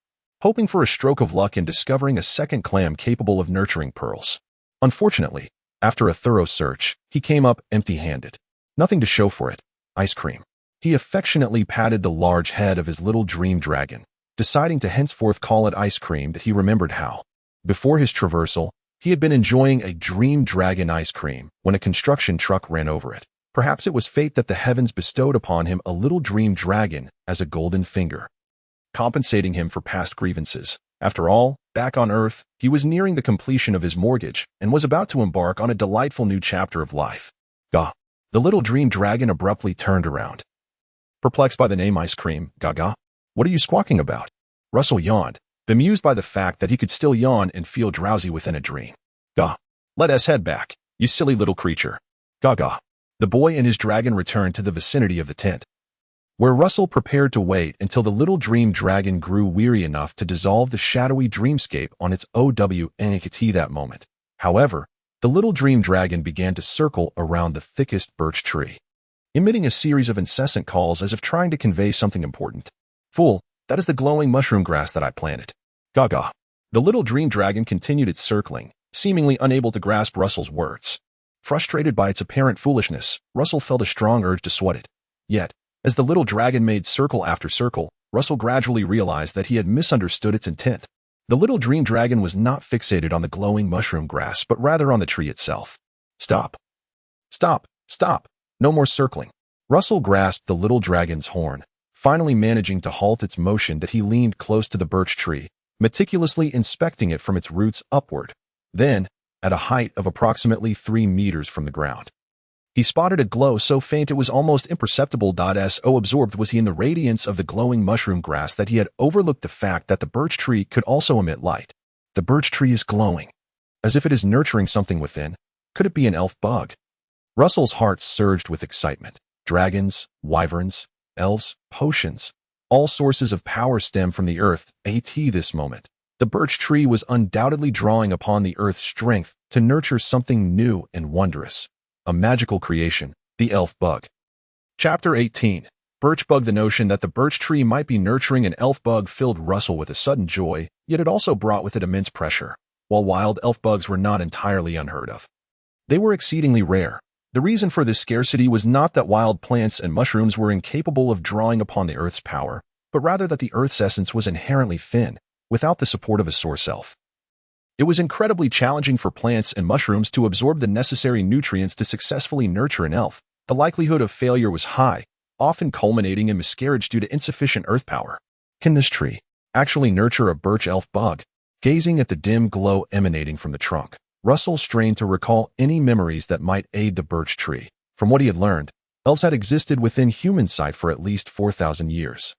[SPEAKER 1] hoping for a stroke of luck in discovering a second clam capable of nurturing pearls. Unfortunately, after a thorough search, he came up empty-handed. Nothing to show for it. Ice cream. He affectionately patted the large head of his Little Dream Dragon, deciding to henceforth call it ice cream. That he remembered how, before his traversal, he had been enjoying a Dream Dragon ice cream when a construction truck ran over it. Perhaps it was fate that the heavens bestowed upon him a little Dream Dragon as a golden finger, compensating him for past grievances. After all, back on Earth, he was nearing the completion of his mortgage and was about to embark on a delightful new chapter of life. Gah. The Little Dream Dragon abruptly turned around. Perplexed by the name Ice Cream, Gaga, what are you squawking about? Russell yawned, bemused by the fact that he could still yawn and feel drowsy within a dream. Gah. Let us head back, you silly little creature. Gaga. The boy and his dragon returned to the vicinity of the tent. where Russell prepared to wait until the little dream dragon grew weary enough to dissolve the shadowy dreamscape on its OWNKT that moment. However, the little dream dragon began to circle around the thickest birch tree, emitting a series of incessant calls as if trying to convey something important. "Fool, that is the glowing mushroom grass that I planted." Gaga. The little dream dragon continued its circling, seemingly unable to grasp Russell's words. Frustrated by its apparent foolishness, Russell felt a strong urge to swat it. Yet, as the little dragon made circle after circle, Russell gradually realized that he had misunderstood its intent. The little dream dragon was not fixated on the glowing mushroom grass, but rather on the tree itself. "Stop. Stop. Stop. No more circling." Russell grasped the little dragon's horn, finally managing to halt its motion that he leaned close to the birch tree, meticulously inspecting it from its roots upward. Then, at a height of approximately 3 meters from the ground, he spotted a glow so faint it was almost imperceptible. So absorbed was he in the radiance of the glowing mushroom grass that he had overlooked the fact that the birch tree could also emit light. The birch tree is glowing, as if it is nurturing something within. Could it be an elf bug? Russell's heart surged with excitement. Dragons, wyverns, elves, potions, all sources of power stem from the earth. This moment, the birch tree was undoubtedly drawing upon the earth's strength to nurture something new and wondrous. A magical creation, the elf bug. Chapter 18. Birch bug. The notion that the birch tree might be nurturing an elf bug filled Russell with a sudden joy, yet it also brought with it immense pressure. While wild elf bugs were not entirely unheard of, they were exceedingly rare. The reason for this scarcity was not that wild plants and mushrooms were incapable of drawing upon the earth's power, but rather that the earth's essence was inherently thin, without the support of a source elf. It was incredibly challenging for plants and mushrooms to absorb the necessary nutrients to successfully nurture an elf. The likelihood of failure was high, often culminating in miscarriage due to insufficient earth power. Can this tree actually nurture a birch elf bug? Gazing at the dim glow emanating from the trunk, Russell strained to recall any memories that might aid the birch tree. From what he had learned, elves had existed within human sight for at least 4,000 years.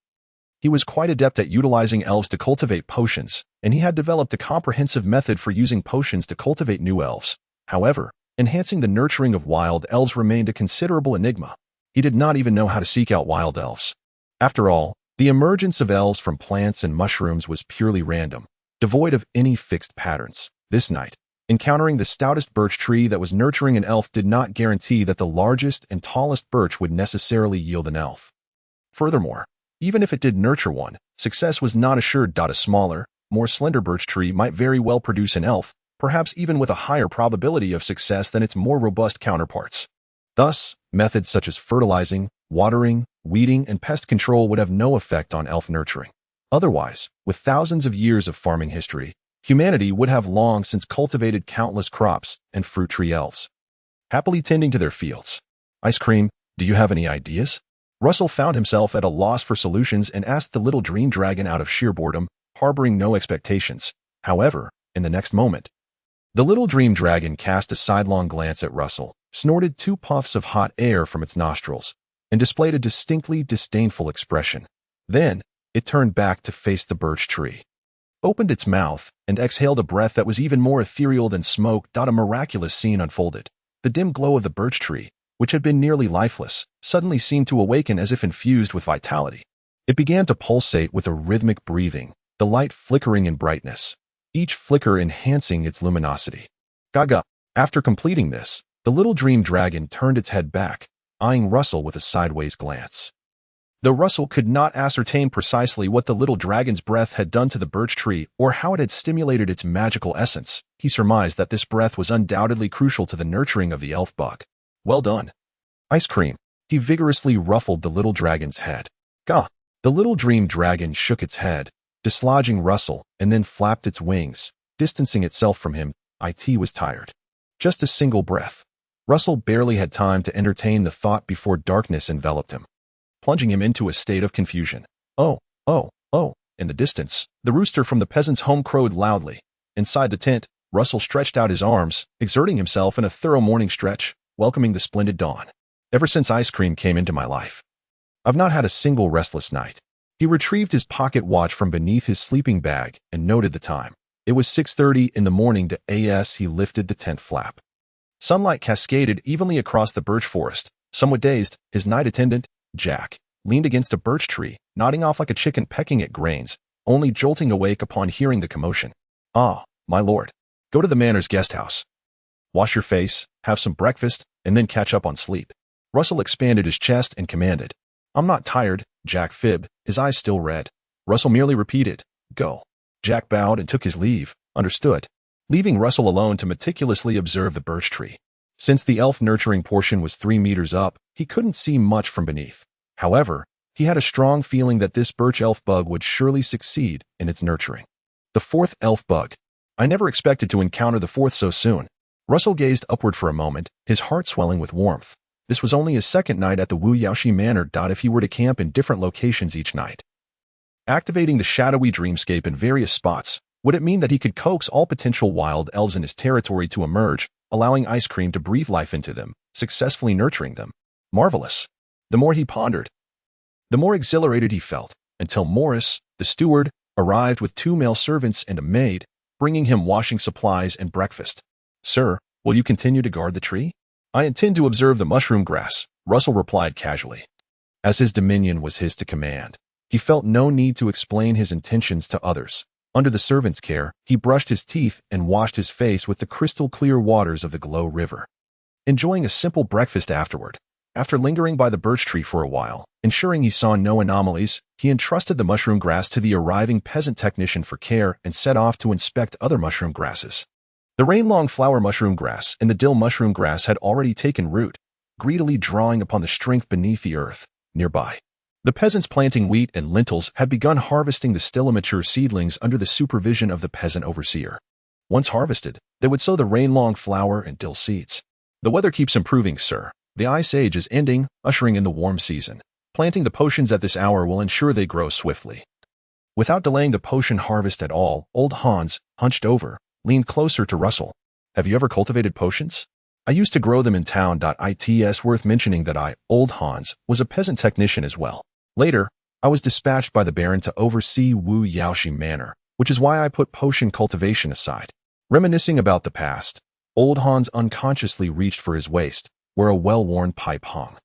[SPEAKER 1] He was quite adept at utilizing elves to cultivate potions, and he had developed a comprehensive method for using potions to cultivate new elves. However, enhancing the nurturing of wild elves remained a considerable enigma. He did not even know how to seek out wild elves. After all, the emergence of elves from plants and mushrooms was purely random, devoid of any fixed patterns. This night, encountering the stoutest birch tree that was nurturing an elf did not guarantee that the largest and tallest birch would necessarily yield an elf. Furthermore, even if it did nurture one, success was not assured. A smaller, more slender birch tree might very well produce an elf, perhaps even with a higher probability of success than its more robust counterparts. Thus, methods such as fertilizing, watering, weeding, and pest control would have no effect on elf nurturing. Otherwise, with thousands of years of farming history, humanity would have long since cultivated countless crops and fruit tree elves, happily tending to their fields. Ice cream, do you have any ideas? Russell found himself at a loss for solutions and asked the little dream dragon out of sheer boredom, harboring no expectations. However, in the next moment, the little dream dragon cast a sidelong glance at Russell, snorted 2 puffs of hot air from its nostrils, and displayed a distinctly disdainful expression. Then, it turned back to face the birch tree, opened its mouth, and exhaled a breath that was even more ethereal than smoke. A miraculous scene unfolded. The dim glow of the birch tree, which had been nearly lifeless, suddenly seemed to awaken as if infused with vitality. It began to pulsate with a rhythmic breathing, the light flickering in brightness, each flicker enhancing its luminosity. Gaga. After completing this, the little dream dragon turned its head back, eyeing Russell with a sideways glance. Though Russell could not ascertain precisely what the little dragon's breath had done to the birch tree or how it had stimulated its magical essence, he surmised that this breath was undoubtedly crucial to the nurturing of the elf bug. Well done. Ice cream. He vigorously ruffled the little dragon's head. Gah! The little dream dragon shook its head, dislodging Russell, and then flapped its wings, distancing itself from him. It was tired. Just a single breath. Russell barely had time to entertain the thought before darkness enveloped him, plunging him into a state of confusion. Oh, oh, oh. In the distance, the rooster from the peasant's home crowed loudly. Inside the tent, Russell stretched out his arms, exerting himself in a thorough morning stretch, welcoming the splendid dawn. Ever since ice cream came into my life, I've not had a single restless night. He retrieved his pocket watch from beneath his sleeping bag and noted the time. It was 6:30 in the morning. As he lifted the tent flap, sunlight cascaded evenly across the birch forest. Somewhat dazed, his night attendant, Jack, leaned against a birch tree, nodding off like a chicken pecking at grains, only jolting awake upon hearing the commotion. "Ah, my lord. Go to the manor's guest house. Wash your face, have some breakfast, and then catch up on sleep." Russell expanded his chest and commanded. "I'm not tired," Jack fibbed, his eyes still red. Russell merely repeated, "Go." Jack bowed and took his leave, understood, leaving Russell alone to meticulously observe the birch tree. Since the elf nurturing portion was 3 meters up, he couldn't see much from beneath. However, he had a strong feeling that this birch elf bug would surely succeed in its nurturing. The 4th elf bug. I never expected to encounter the 4th so soon. Russell gazed upward for a moment, his heart swelling with warmth. This was only his 2nd night at the Wu Yaoshi Manor. If he were to camp in different locations each night, activating the shadowy dreamscape in various spots, would it mean that he could coax all potential wild elves in his territory to emerge, allowing Ice Cream to breathe life into them, successfully nurturing them? Marvelous. The more he pondered, the more exhilarated he felt, until Morris, the steward, arrived with 2 male servants and a maid, bringing him washing supplies and breakfast. "Sir, will you continue to guard the tree?" "I intend to observe the mushroom grass," Russell replied casually. As his dominion was his to command, he felt no need to explain his intentions to others. Under the servant's care, he brushed his teeth and washed his face with the crystal-clear waters of the Glow River, enjoying a simple breakfast afterward. After lingering by the birch tree for a while, ensuring he saw no anomalies, he entrusted the mushroom grass to the arriving peasant technician for care and set off to inspect other mushroom grasses. The rain-long flower mushroom grass and the dill mushroom grass had already taken root, greedily drawing upon the strength beneath the earth. Nearby, the peasants planting wheat and lentils had begun harvesting the still immature seedlings under the supervision of the peasant overseer. Once harvested, they would sow the rain-long flower and dill seeds. "The weather keeps improving, sir. The ice age is ending, ushering in the warm season. Planting the potions at this hour will ensure they grow swiftly." Without delaying the potion harvest at all, old Hans, hunched over, leaned closer to Russell. "Have you ever cultivated potions?" "I used to grow them in town. It's worth mentioning that old Hans, was a peasant technician as well. Later, I was dispatched by the Baron to oversee Wu Yaoshi Manor, which is why I put potion cultivation aside." Reminiscing about the past, old Hans unconsciously reached for his waist, where a well-worn pipe hung.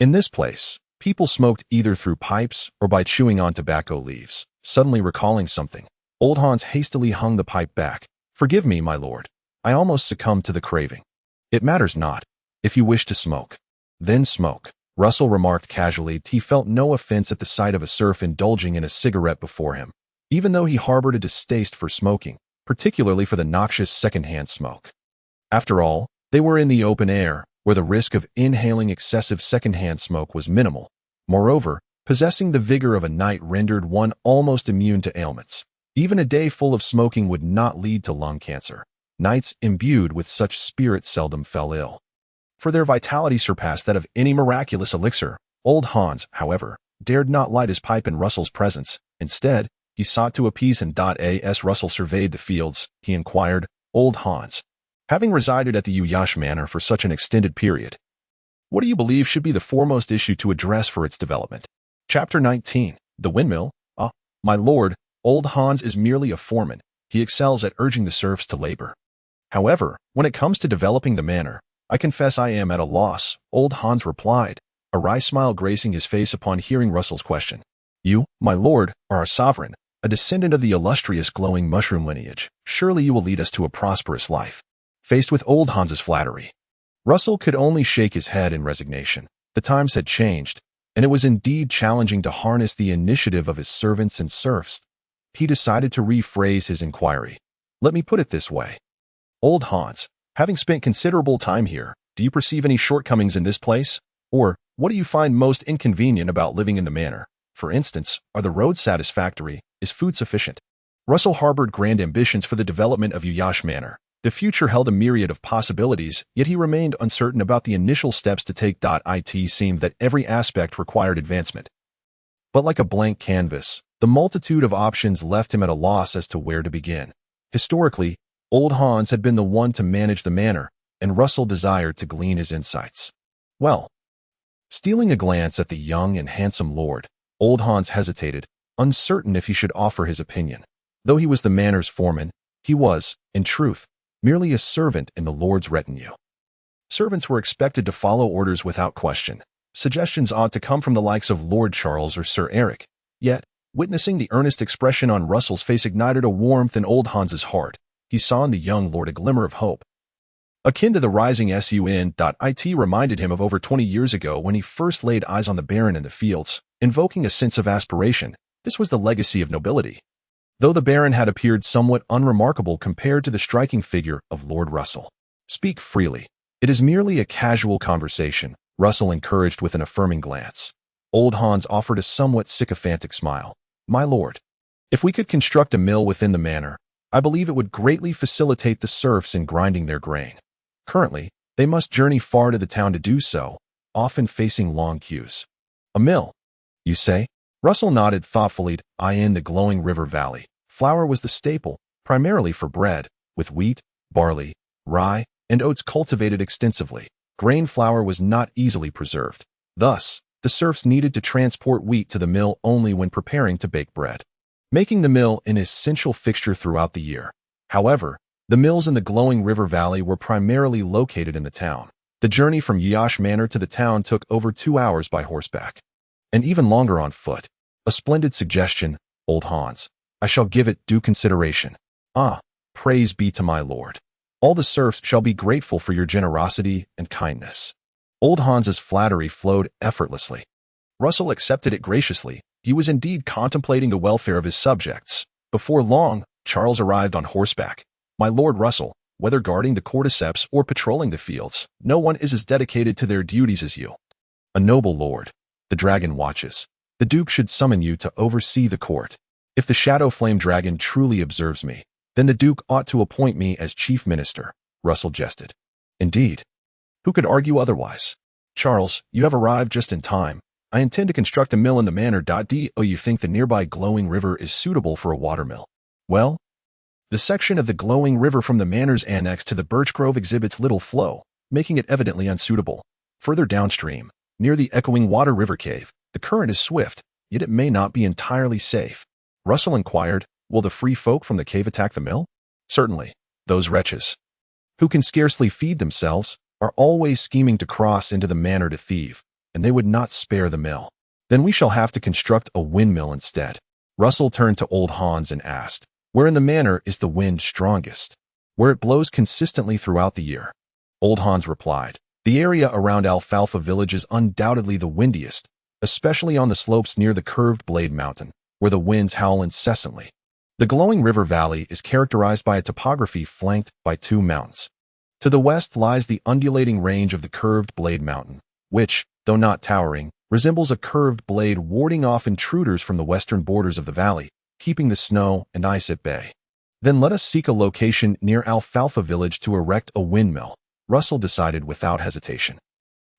[SPEAKER 1] In this place, people smoked either through pipes or by chewing on tobacco leaves. Suddenly recalling something, old Hans hastily hung the pipe back. "Forgive me, my lord. I almost succumbed to the craving." "It matters not. If you wish to smoke, then smoke," Russell remarked casually. He felt no offense at the sight of a serf indulging in a cigarette before him, even though he harbored a distaste for smoking, particularly for the noxious second-hand smoke. After all, they were in the open air, where the risk of inhaling excessive second-hand smoke was minimal. Moreover, possessing the vigor of a knight rendered one almost immune to ailments. Even a day full of smoking would not lead to lung cancer. Knights imbued with such spirit seldom fell ill, for their vitality surpassed that of any miraculous elixir. Old Hans, however, dared not light his pipe in Russell's presence. Instead, he sought to appease him. As Russell surveyed the fields, he inquired, "Old Hans, having resided at the Wu Yaoshi Manor for such an extended period, what do you believe should be the foremost issue to address for its development?" Chapter 19. The Windmill. "Ah, my lord, old Hans is merely a foreman. He excels at urging the serfs to labor. However, when it comes to developing the manor, I confess I am at a loss," old Hans replied, a wry smile gracing his face upon hearing Russell's question. "You, my lord, are our sovereign, a descendant of the illustrious glowing mushroom lineage. Surely you will lead us to a prosperous life." Faced with old Hans's flattery, Russell could only shake his head in resignation. The times had changed, and it was indeed challenging to harness the initiative of his servants and serfs. He decided to rephrase his inquiry. "Let me put it this way. Old Hans, having spent considerable time here, do you perceive any shortcomings in this place? Or, what do you find most inconvenient about living in the manor? For instance, are the roads satisfactory? Is food sufficient?" Russell harbored grand ambitions for the development of Wu Yaoshi Manor. The future held a myriad of possibilities, yet he remained uncertain about the initial steps to take. It seemed that every aspect required advancement. But like a blank canvas, the multitude of options left him at a loss as to where to begin. Historically, old Hans had been the one to manage the manor, and Russell desired to glean his insights. Well, stealing a glance at the young and handsome lord, old Hans hesitated, uncertain if he should offer his opinion. Though he was the manor's foreman, he was, in truth, merely a servant in the lord's retinue. Servants were expected to follow orders without question. Suggestions ought to come from the likes of Lord Charles or Sir Eric. Yet, witnessing the earnest expression on Russell's face ignited a warmth in old Hans's heart. He saw in the young lord a glimmer of hope. Akin to the rising sun.it reminded him of over 20 years ago when he first laid eyes on the Baron in the fields, invoking a sense of aspiration. This was the legacy of nobility. Though the Baron had appeared somewhat unremarkable compared to the striking figure of Lord Russell. Speak freely. It is merely a casual conversation, Russell encouraged with an affirming glance. Old Hans offered a somewhat sycophantic smile. My lord, if we could construct a mill within the manor, I believe it would greatly facilitate the serfs in grinding their grain. Currently, they must journey far to the town to do so, often facing long queues. A mill, you say? Russell nodded thoughtfully. In the glowing river valley, flour was the staple, primarily for bread, with wheat, barley, rye, and oats cultivated extensively. Grain flour was not easily preserved. Thus, the serfs needed to transport wheat to the mill only when preparing to bake bread, making the mill an essential fixture throughout the year. However, the mills in the glowing river valley were primarily located in the town. The journey from Yash Manor to the town took over 2 hours by horseback, and even longer on foot. A splendid suggestion, old Hans. I shall give it due consideration. Praise be to my lord. All the serfs shall be grateful for your generosity and kindness. Old Hans's flattery flowed effortlessly. Russell accepted it graciously. He was indeed contemplating the welfare of his subjects. Before long, Charles arrived on horseback. My Lord Russell, whether guarding the cordyceps or patrolling the fields, no one is as dedicated to their duties as you. A noble lord. The dragon watches. The Duke should summon you to oversee the court. If the shadow flame dragon truly observes me, then the Duke ought to appoint me as chief minister, Russell jested. Indeed. Who could argue otherwise? Charles, you have arrived just in time. I intend to construct a mill in the manor. Do you think the nearby glowing river is suitable for a watermill? Well, the section of the glowing river from the manor's annex to the birch grove exhibits little flow, making it evidently unsuitable. Further downstream, near the echoing water river cave, the current is swift, yet it may not be entirely safe. Russell inquired, will the free folk from the cave attack the mill? Certainly. Those wretches, who can scarcely feed themselves, are always scheming to cross into the manor to thieve, and they would not spare the mill. Then we shall have to construct a windmill instead. Russell turned to old Hans and asked, where in the manor is the wind strongest? Where it blows consistently throughout the year. Old Hans replied, the area around Alfalfa Village is undoubtedly the windiest, especially on the slopes near the curved Blade Mountain, where the winds howl incessantly. The glowing river valley is characterized by a topography flanked by 2 mountains. To the west lies the undulating range of the curved Blade Mountain, which, though not towering, resembles a curved blade warding off intruders from the western borders of the valley, keeping the snow and ice at bay. Then let us seek a location near Alfalfa Village to erect a windmill, Russell decided without hesitation.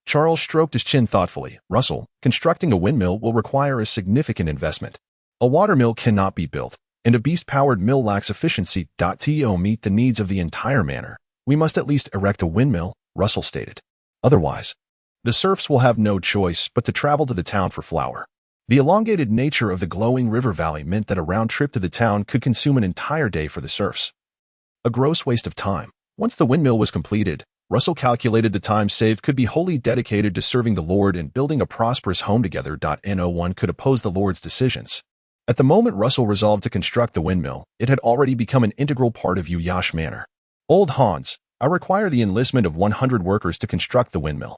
[SPEAKER 1] Charles stroked his chin thoughtfully. Russell, constructing a windmill will require a significant investment. A watermill cannot be built, and a beast-powered mill lacks efficiency. To meet the needs of the entire manor, we must at least erect a windmill, Russell stated. Otherwise, the serfs will have no choice but to travel to the town for flour. The elongated nature of the glowing river valley meant that a round trip to the town could consume an entire day for the serfs. A gross waste of time. Once the windmill was completed, Russell calculated the time saved could be wholly dedicated to serving the Lord and building a prosperous home together. No one could oppose the Lord's decisions. At the moment Russell resolved to construct the windmill, it had already become an integral part of Yash Manor. Old Hans, I require the enlistment of 100 workers to construct the windmill.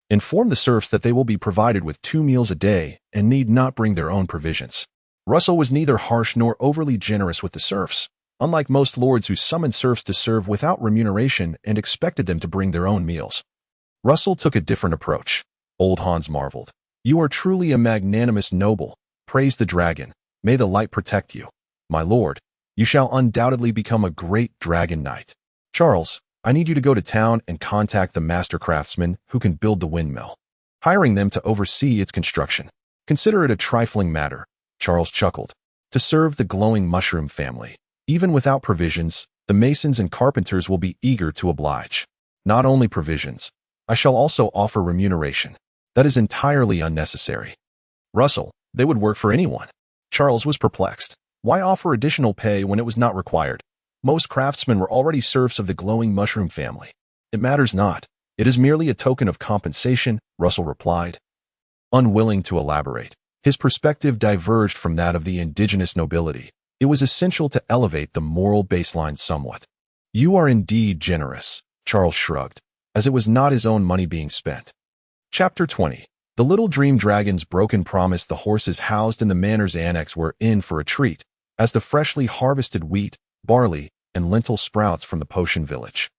[SPEAKER 1] Inform the serfs that they will be provided with 2 meals a day and need not bring their own provisions. Russell was neither harsh nor overly generous with the serfs, unlike most lords who summoned serfs to serve without remuneration and expected them to bring their own meals. Russell took a different approach. Old Hans marveled. You are truly a magnanimous noble. Praise the dragon. May the light protect you. My lord, you shall undoubtedly become a great dragon knight. Charles, I need you to go to town and contact the master craftsmen who can build the windmill, hiring them to oversee its construction. Consider it a trifling matter, Charles chuckled, to serve the glowing mushroom family. Even without provisions, the masons and carpenters will be eager to oblige. Not only provisions, I shall also offer remuneration. That is entirely unnecessary. Russell, they would work for anyone. Charles was perplexed. Why offer additional pay when it was not required? Most craftsmen were already serfs of the glowing mushroom family. It matters not. It is merely a token of compensation, Russell replied. Unwilling to elaborate, his perspective diverged from that of the indigenous nobility. It was essential to elevate the moral baseline somewhat. "You are indeed generous," Charles shrugged, as it was not his own money being spent. Chapter 20. The little dream dragon's broken promise. The horses housed in the manor's annex were in for a treat, as the freshly harvested wheat, barley, and lentil sprouts from the potion village,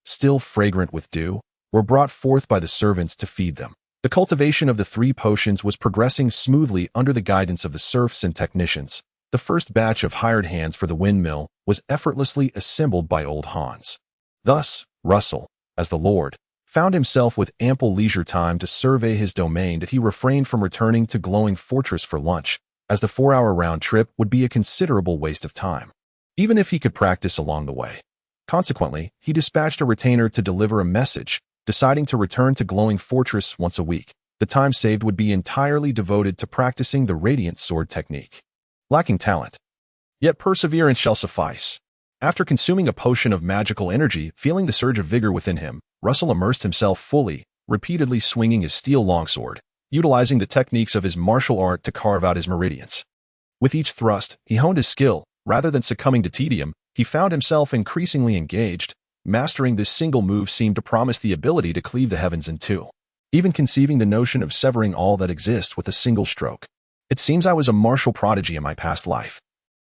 [SPEAKER 1] still fragrant with dew, were brought forth by the servants to feed them. The cultivation of the 3 potions was progressing smoothly under the guidance of the serfs and technicians. The first batch of hired hands for the windmill was effortlessly assembled by old Hans. Thus, Russell, as the lord, found himself with ample leisure time to survey his domain. That he refrained from returning to Glowing Fortress for lunch, as the 4-hour round trip would be a considerable waste of time, even if he could practice along the way. Consequently, he dispatched a retainer to deliver a message, deciding to return to Glowing Fortress once a week. The time saved would be entirely devoted to practicing the radiant sword technique. Lacking talent, yet perseverance shall suffice. After consuming a potion of magical energy, feeling the surge of vigor within him, Russell immersed himself fully, repeatedly swinging his steel longsword, utilizing the techniques of his martial art to carve out his meridians. With each thrust, he honed his skill. Rather than succumbing to tedium, he found himself increasingly engaged. Mastering this single move seemed to promise the ability to cleave the heavens in two, even conceiving the notion of severing all that exists with a single stroke. It seems I was a martial prodigy in my past life,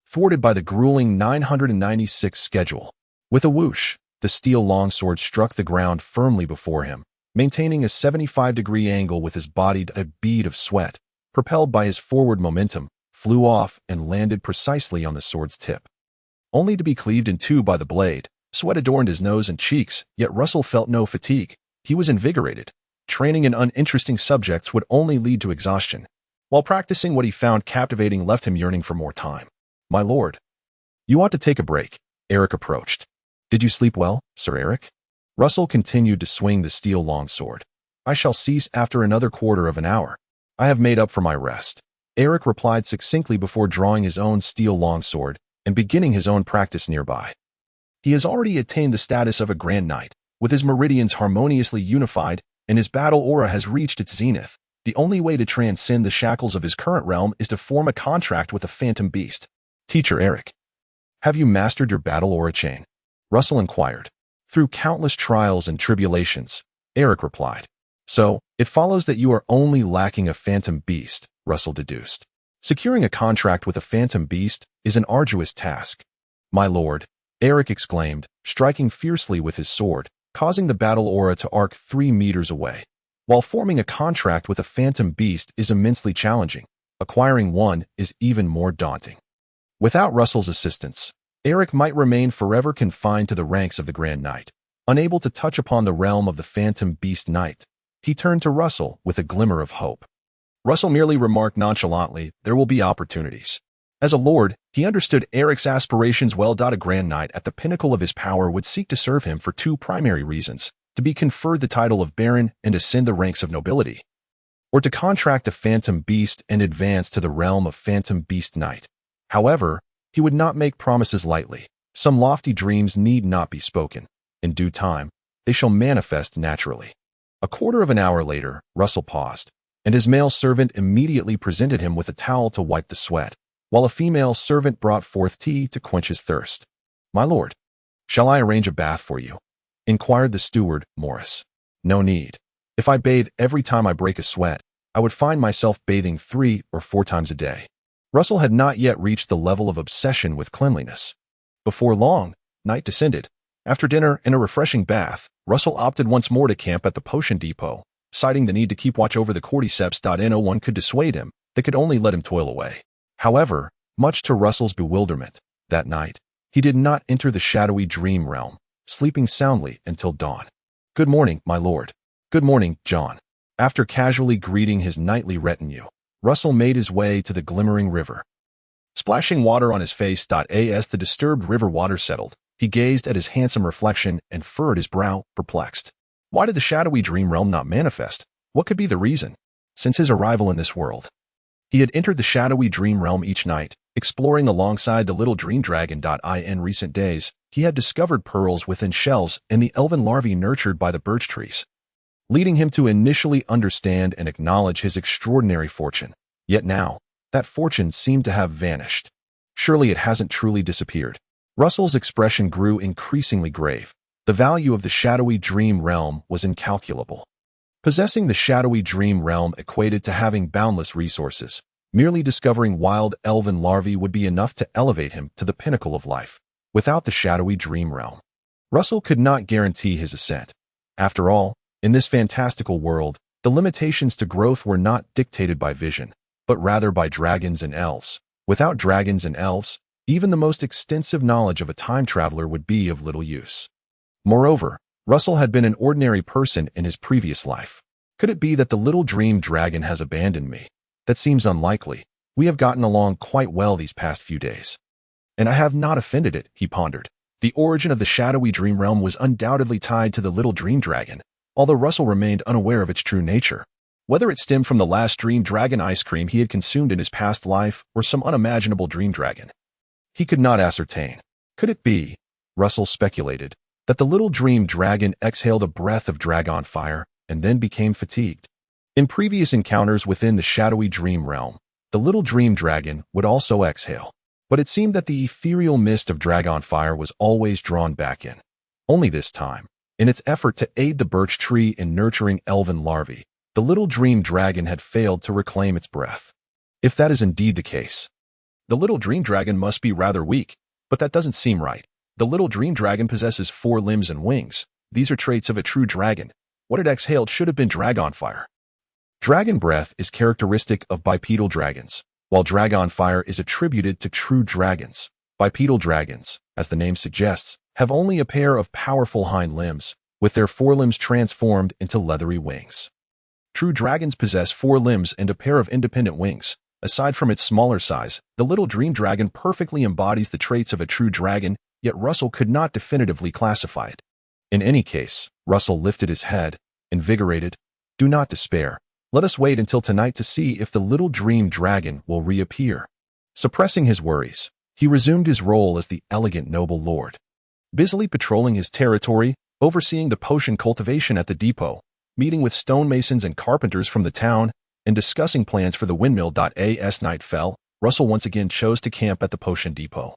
[SPEAKER 1] thwarted by the grueling 996 schedule. With a whoosh, the steel longsword struck the ground firmly before him, maintaining a 75-degree angle with his body. A bead of sweat, propelled by his forward momentum, flew off and landed precisely on the sword's tip, only to be cleaved in two by the blade. Sweat adorned his nose and cheeks, yet Russell felt no fatigue. He was invigorated. Training in uninteresting subjects would only lead to exhaustion, while practicing what he found captivating left him yearning for more time. "My lord, you ought to take a break," Eric approached. "Did you sleep well, Sir Eric?" Russell continued to swing the steel longsword. "I shall cease after another quarter of an hour. I have made up for my rest," Eric replied succinctly before drawing his own steel longsword and beginning his own practice nearby. He has already attained the status of a Grand Knight, with his meridians harmoniously unified, and his battle aura has reached its zenith. The only way to transcend the shackles of his current realm is to form a contract with a phantom beast. "Teacher Eric, have you mastered your battle aura chain?" Russell inquired. "Through countless trials and tribulations," Eric replied. "So, it follows that you are only lacking a phantom beast," Russell deduced. "Securing a contract with a phantom beast is an arduous task." "My lord," Eric exclaimed, striking fiercely with his sword, causing the battle aura to arc 3 meters away. "While forming a contract with a phantom beast is immensely challenging, acquiring one is even more daunting." Without Russell's assistance, Eric might remain forever confined to the ranks of the Grand Knight, unable to touch upon the realm of the Phantom Beast Knight. He turned to Russell with a glimmer of hope. Russell merely remarked nonchalantly, "There will be opportunities." As a lord, he understood Eric's aspirations well. A Grand Knight at the pinnacle of his power would seek to serve him for 2 primary reasons: to be conferred the title of Baron and ascend the ranks of nobility, or to contract a Phantom Beast and advance to the realm of Phantom Beast Knight. However, he would not make promises lightly. Some lofty dreams need not be spoken. In due time, they shall manifest naturally. A quarter of an hour later, Russell paused, and his male servant immediately presented him with a towel to wipe the sweat, while a female servant brought forth tea to quench his thirst. "My lord, shall I arrange a bath for you?" inquired the steward, Morris. "No need. If I bathe every time I break a sweat, I would find myself bathing 3 or 4 times a day." Russell had not yet reached the level of obsession with cleanliness. Before long, night descended. After dinner and a refreshing bath, Russell opted once more to camp at the potion depot, citing the need to keep watch over the cordyceps. No one could dissuade him, they could only let him toil away. However, much to Russell's bewilderment, that night, he did not enter the shadowy dream realm, sleeping soundly until dawn. "Good morning, my lord." "Good morning, John." After casually greeting his nightly retinue, Russell made his way to the glimmering river. Splashing water on his face. As the disturbed river water settled, he gazed at his handsome reflection and furrowed his brow, perplexed. Why did the shadowy dream realm not manifest? What could be the reason? Since his arrival in this world, he had entered the shadowy dream realm each night, exploring alongside the little dream dragon. In recent days, he had discovered pearls within shells and the elven larvae nurtured by the birch trees. leading him to initially understand and acknowledge his extraordinary fortune. Yet now, that fortune seemed to have vanished. Surely it hasn't truly disappeared. Russell's expression grew increasingly grave. The value of the shadowy dream realm was incalculable. Possessing the shadowy dream realm equated to having boundless resources. Merely discovering wild elven larvae would be enough to elevate him to the pinnacle of life. Without the shadowy dream realm, Russell could not guarantee his ascent. After all, in this fantastical world, the limitations to growth were not dictated by vision, but rather by dragons and elves. Without dragons and elves, even the most extensive knowledge of a time traveler would be of little use. Moreover, Russell had been an ordinary person in his previous life. Could it be that the little dream dragon has abandoned me? That seems unlikely. We have gotten along quite well these past few days. And I have not offended it, he pondered. The origin of the shadowy dream realm was undoubtedly tied to the little dream dragon, although Russell remained unaware of its true nature. Whether it stemmed from the last dream dragon ice cream he had consumed in his past life or some unimaginable dream dragon, he could not ascertain. Could it be, Russell speculated, that the little dream dragon exhaled a breath of dragon fire and then became fatigued? In previous encounters within the shadowy dream realm, the little dream dragon would also exhale, but it seemed that the ethereal mist of dragon fire was always drawn back in. Only this time, in its effort to aid the birch tree in nurturing elven larvae, the little dream dragon had failed to reclaim its breath. If that is indeed the case, the little dream dragon must be rather weak, but that doesn't seem right. The little dream dragon possesses 4 limbs and wings. These are traits of a true dragon. What it exhaled should have been dragon fire. Dragon breath is characteristic of bipedal dragons, while dragon fire is attributed to true dragons. Bipedal dragons, as the name suggests, have only a pair of powerful hind limbs, with their forelimbs transformed into leathery wings. True dragons possess 4 limbs and a pair of independent wings. Aside from its smaller size, the little dream dragon perfectly embodies the traits of a true dragon, yet Russell could not definitively classify it. In any case, Russell lifted his head, invigorated. Do not despair. Let us wait until tonight to see if the little dream dragon will reappear. Suppressing his worries, he resumed his role as the elegant noble lord. Busily patrolling his territory, overseeing the potion cultivation at the depot, meeting with stonemasons and carpenters from the town, and discussing plans for the windmill. As night fell, Russell once again chose to camp at the potion depot,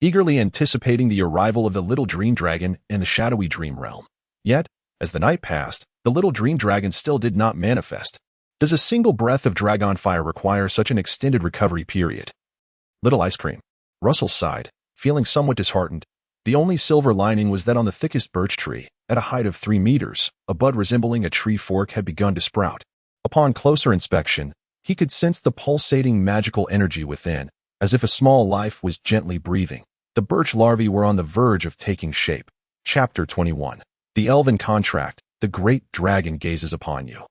[SPEAKER 1] eagerly anticipating the arrival of the little dream dragon in the shadowy dream realm. Yet, as the night passed, the little dream dragon still did not manifest. Does a single breath of dragon fire require such an extended recovery period? Little ice cream. Russell sighed, feeling somewhat disheartened. The only silver lining was that on the thickest birch tree, at a height of 3 meters, a bud resembling a tree fork had begun to sprout. Upon closer inspection, he could sense the pulsating magical energy within, as if a small life was gently breathing. The birch larvae were on the verge of taking shape. Chapter 21. The Elven Contract. The great dragon gazes upon you.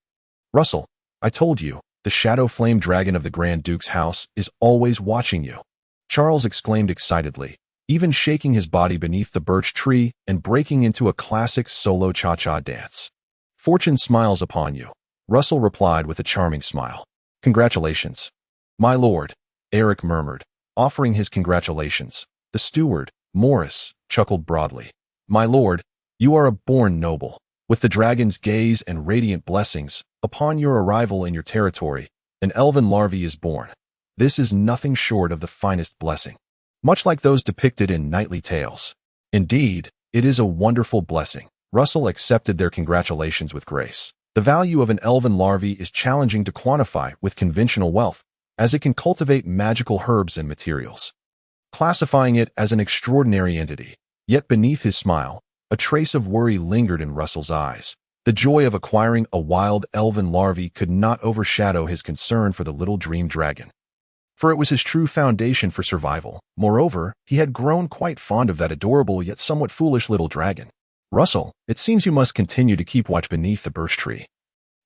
[SPEAKER 1] Russell, I told you, the shadow flame dragon of the Grand Duke's house is always watching you. Charles exclaimed excitedly, even shaking his body beneath the birch tree and breaking into a classic solo cha-cha dance. Fortune smiles upon you, Russell replied with a charming smile. Congratulations. My lord, Eric murmured, offering his congratulations. The steward, Morris, chuckled broadly. My lord, you are a born noble. With the dragon's gaze and radiant blessings, upon your arrival in your territory, an elven larvae is born. This is nothing short of the finest blessing, much like those depicted in knightly tales. Indeed, it is a wonderful blessing. Russell accepted their congratulations with grace. The value of an elven larvae is challenging to quantify with conventional wealth, as it can cultivate magical herbs and materials, classifying it as an extraordinary entity. Yet beneath his smile, a trace of worry lingered in Russell's eyes. The joy of acquiring a wild elven larvae could not overshadow his concern for the little dream dragon, for it was his true foundation for survival. Moreover, he had grown quite fond of that adorable yet somewhat foolish little dragon. Russell, it seems you must continue to keep watch beneath the birch tree,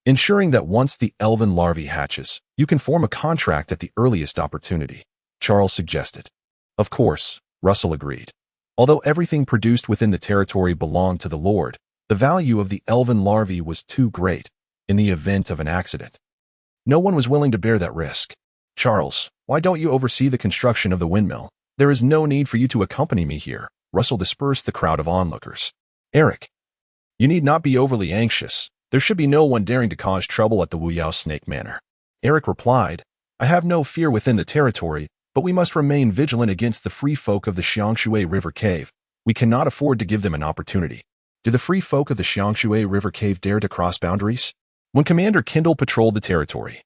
[SPEAKER 1] ensuring that once the elven larvae hatches, you can form a contract at the earliest opportunity, Charles suggested. Of course, Russell agreed. Although everything produced within the territory belonged to the Lord, the value of the elven larvae was too great in the event of an accident. No one was willing to bear that risk. Charles, why don't you oversee the construction of the windmill? There is no need for you to accompany me here. Russell dispersed the crowd of onlookers. Eric, you need not be overly anxious. There should be no one daring to cause trouble at the Wuyao Snake Manor. Eric replied, I have no fear within the territory, but we must remain vigilant against the free folk of the Xiangshui River Cave. We cannot afford to give them an opportunity. Do the free folk of the Xiangshui River Cave dare to cross boundaries? When Commander Kindle patrolled the territory,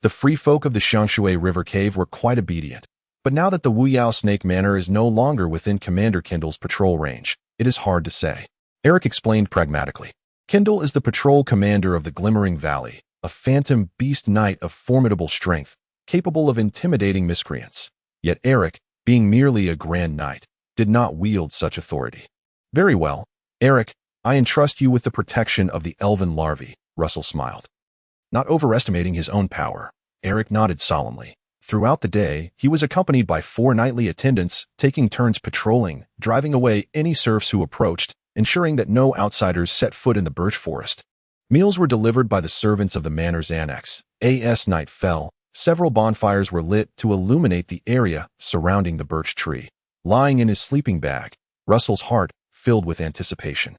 [SPEAKER 1] the free folk of the Xiangshui River Cave were quite obedient. But now that the Wuyao Snake Manor is no longer within Commander Kindle's patrol range, it is hard to say. Eric explained pragmatically. Kindle is the patrol commander of the Glimmering Valley, a phantom beast knight of formidable strength, capable of intimidating miscreants. Yet Eric, being merely a grand knight, did not wield such authority. Very well, Eric, I entrust you with the protection of the elven larvae, Russell smiled. Not overestimating his own power, Eric nodded solemnly. Throughout the day, he was accompanied by 4 nightly attendants, taking turns patrolling, driving away any serfs who approached, ensuring that no outsiders set foot in the birch forest. Meals were delivered by the servants of the manor's annex. As night fell, several bonfires were lit to illuminate the area surrounding the birch tree. Lying in his sleeping bag, Russell's heart filled with anticipation.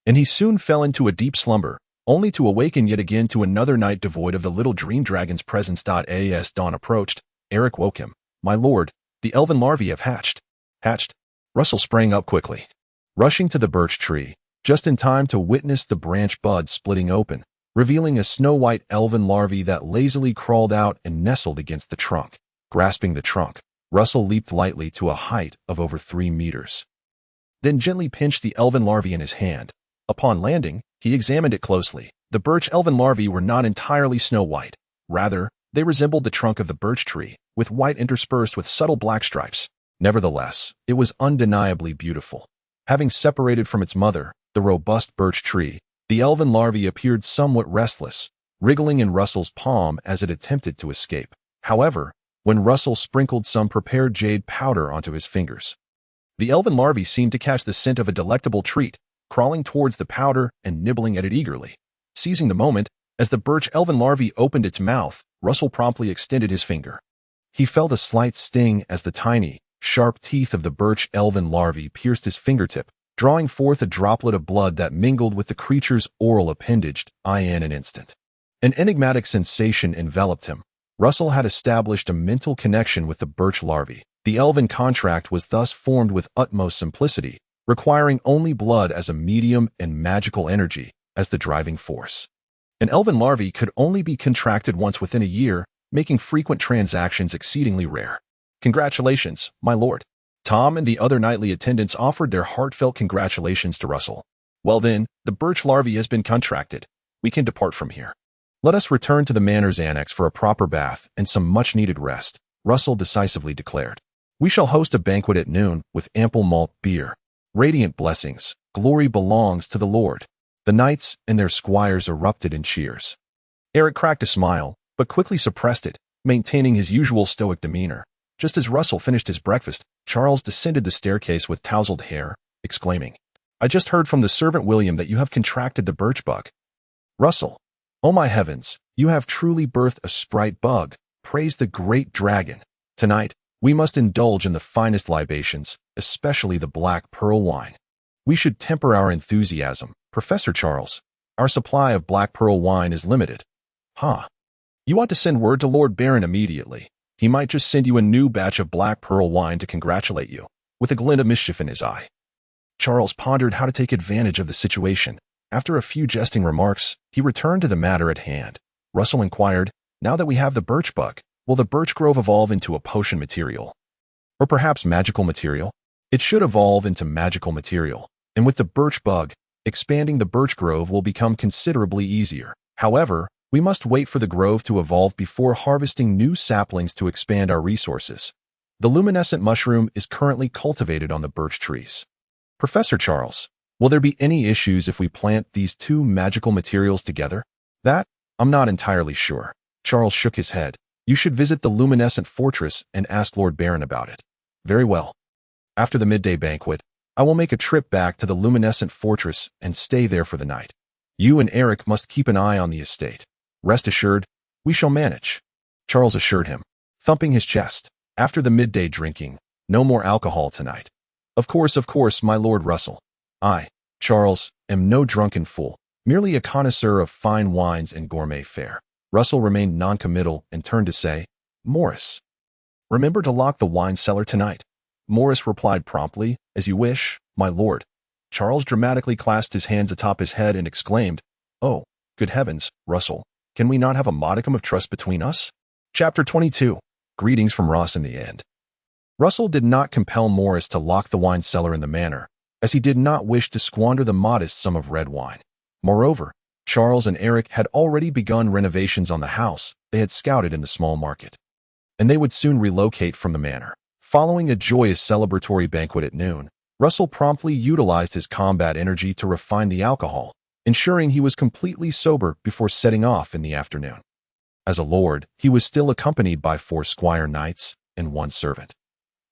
[SPEAKER 1] And he soon fell into a deep slumber, only to awaken yet again to another night devoid of the little dream dragon's presence. As dawn approached, Eric woke him. My lord, the elven larvae have hatched. Hatched? Russell sprang up quickly, rushing to the birch tree, just in time to witness the branch bud splitting open, revealing a snow-white elven larvae that lazily crawled out and nestled against the trunk. Grasping the trunk, Russell leaped lightly to a height of over 3 meters. Then gently pinched the elven larvae in his hand. Upon landing, he examined it closely. The birch elven larvae were not entirely snow-white. Rather, they resembled the trunk of the birch tree, with white interspersed with subtle black stripes. Nevertheless, it was undeniably beautiful. Having separated from its mother, the robust birch tree, the elven larvae appeared somewhat restless, wriggling in Russell's palm as it attempted to escape. However, when Russell sprinkled some prepared jade powder onto his fingers, the elven larvae seemed to catch the scent of a delectable treat, crawling towards the powder and nibbling at it eagerly. Seizing the moment, as the birch elven larvae opened its mouth, Russell promptly extended his finger. He felt a slight sting as the tiny, sharp teeth of the birch elven larvae pierced his fingertip, drawing forth a droplet of blood that mingled with the creature's oral appendage. In an instant, an enigmatic sensation enveloped him. Russell had established a mental connection with the birch larvae. The elven contract was thus formed with utmost simplicity, requiring only blood as a medium and magical energy as the driving force. An elven larvae could only be contracted once within a year, making frequent transactions exceedingly rare. Congratulations, my lord. Tom and the other nightly attendants offered their heartfelt congratulations to Russell. Well then, the birch larvae has been contracted. We can depart from here. Let us return to the manor's annex for a proper bath and some much-needed rest, Russell decisively declared. We shall host a banquet at noon with ample malt beer. Radiant blessings, glory belongs to the Lord. The knights and their squires erupted in cheers. Eric cracked a smile, but quickly suppressed it, maintaining his usual stoic demeanor. Just as Russell finished his breakfast, Charles descended the staircase with tousled hair, exclaiming, I just heard from the servant William that you have contracted the birch bug. Russell, oh my heavens, you have truly birthed a sprite bug. Praise the great dragon. Tonight, we must indulge in the finest libations, especially the black pearl wine. We should temper our enthusiasm, Professor Charles. Our supply of black pearl wine is limited. Huh. You ought to send word to Lord Baron immediately. He might just send you a new batch of black pearl wine to congratulate you, with a glint of mischief in his eye. Charles pondered how to take advantage of the situation. After a few jesting remarks, he returned to the matter at hand. Russell inquired, now that we have the birch bug, will the birch grove evolve into a potion material? Or perhaps magical material? It should evolve into magical material, and with the birch bug, expanding the birch grove will become considerably easier. However, we must wait for the grove to evolve before harvesting new saplings to expand our resources. The luminescent mushroom is currently cultivated on the birch trees. Professor Charles, will there be any issues if we plant these two magical materials together? That, I'm not entirely sure. Charles shook his head. You should visit the luminescent fortress and ask Lord Baron about it. Very well. After the midday banquet, I will make a trip back to the luminescent fortress and stay there for the night. You and Eric must keep an eye on the estate. Rest assured, we shall manage, Charles assured him, thumping his chest. After the midday drinking, no more alcohol tonight. Of course, my Lord Russell. I, Charles, am no drunken fool. merely a connoisseur of fine wines and gourmet fare. Russell remained noncommittal and turned to say, "Morris, remember to lock the wine cellar tonight." Morris replied promptly, "As you wish, my lord." Charles dramatically clasped his hands atop his head and exclaimed, "Oh, good heavens, Russell, can we not have a modicum of trust between us?" Chapter 22. Greetings from Ross in the End. Russell did not compel Morris to lock the wine cellar in the manor, as he did not wish to squander the modest sum of red wine. Moreover, Charles and Eric had already begun renovations on the house they had scouted in the small market, and they would soon relocate from the manor. Following a joyous celebratory banquet at noon, Russell promptly utilized his combat energy to refine the alcohol, ensuring he was completely sober before setting off in the afternoon. As a lord, he was still accompanied by 4 squire knights and 1 servant.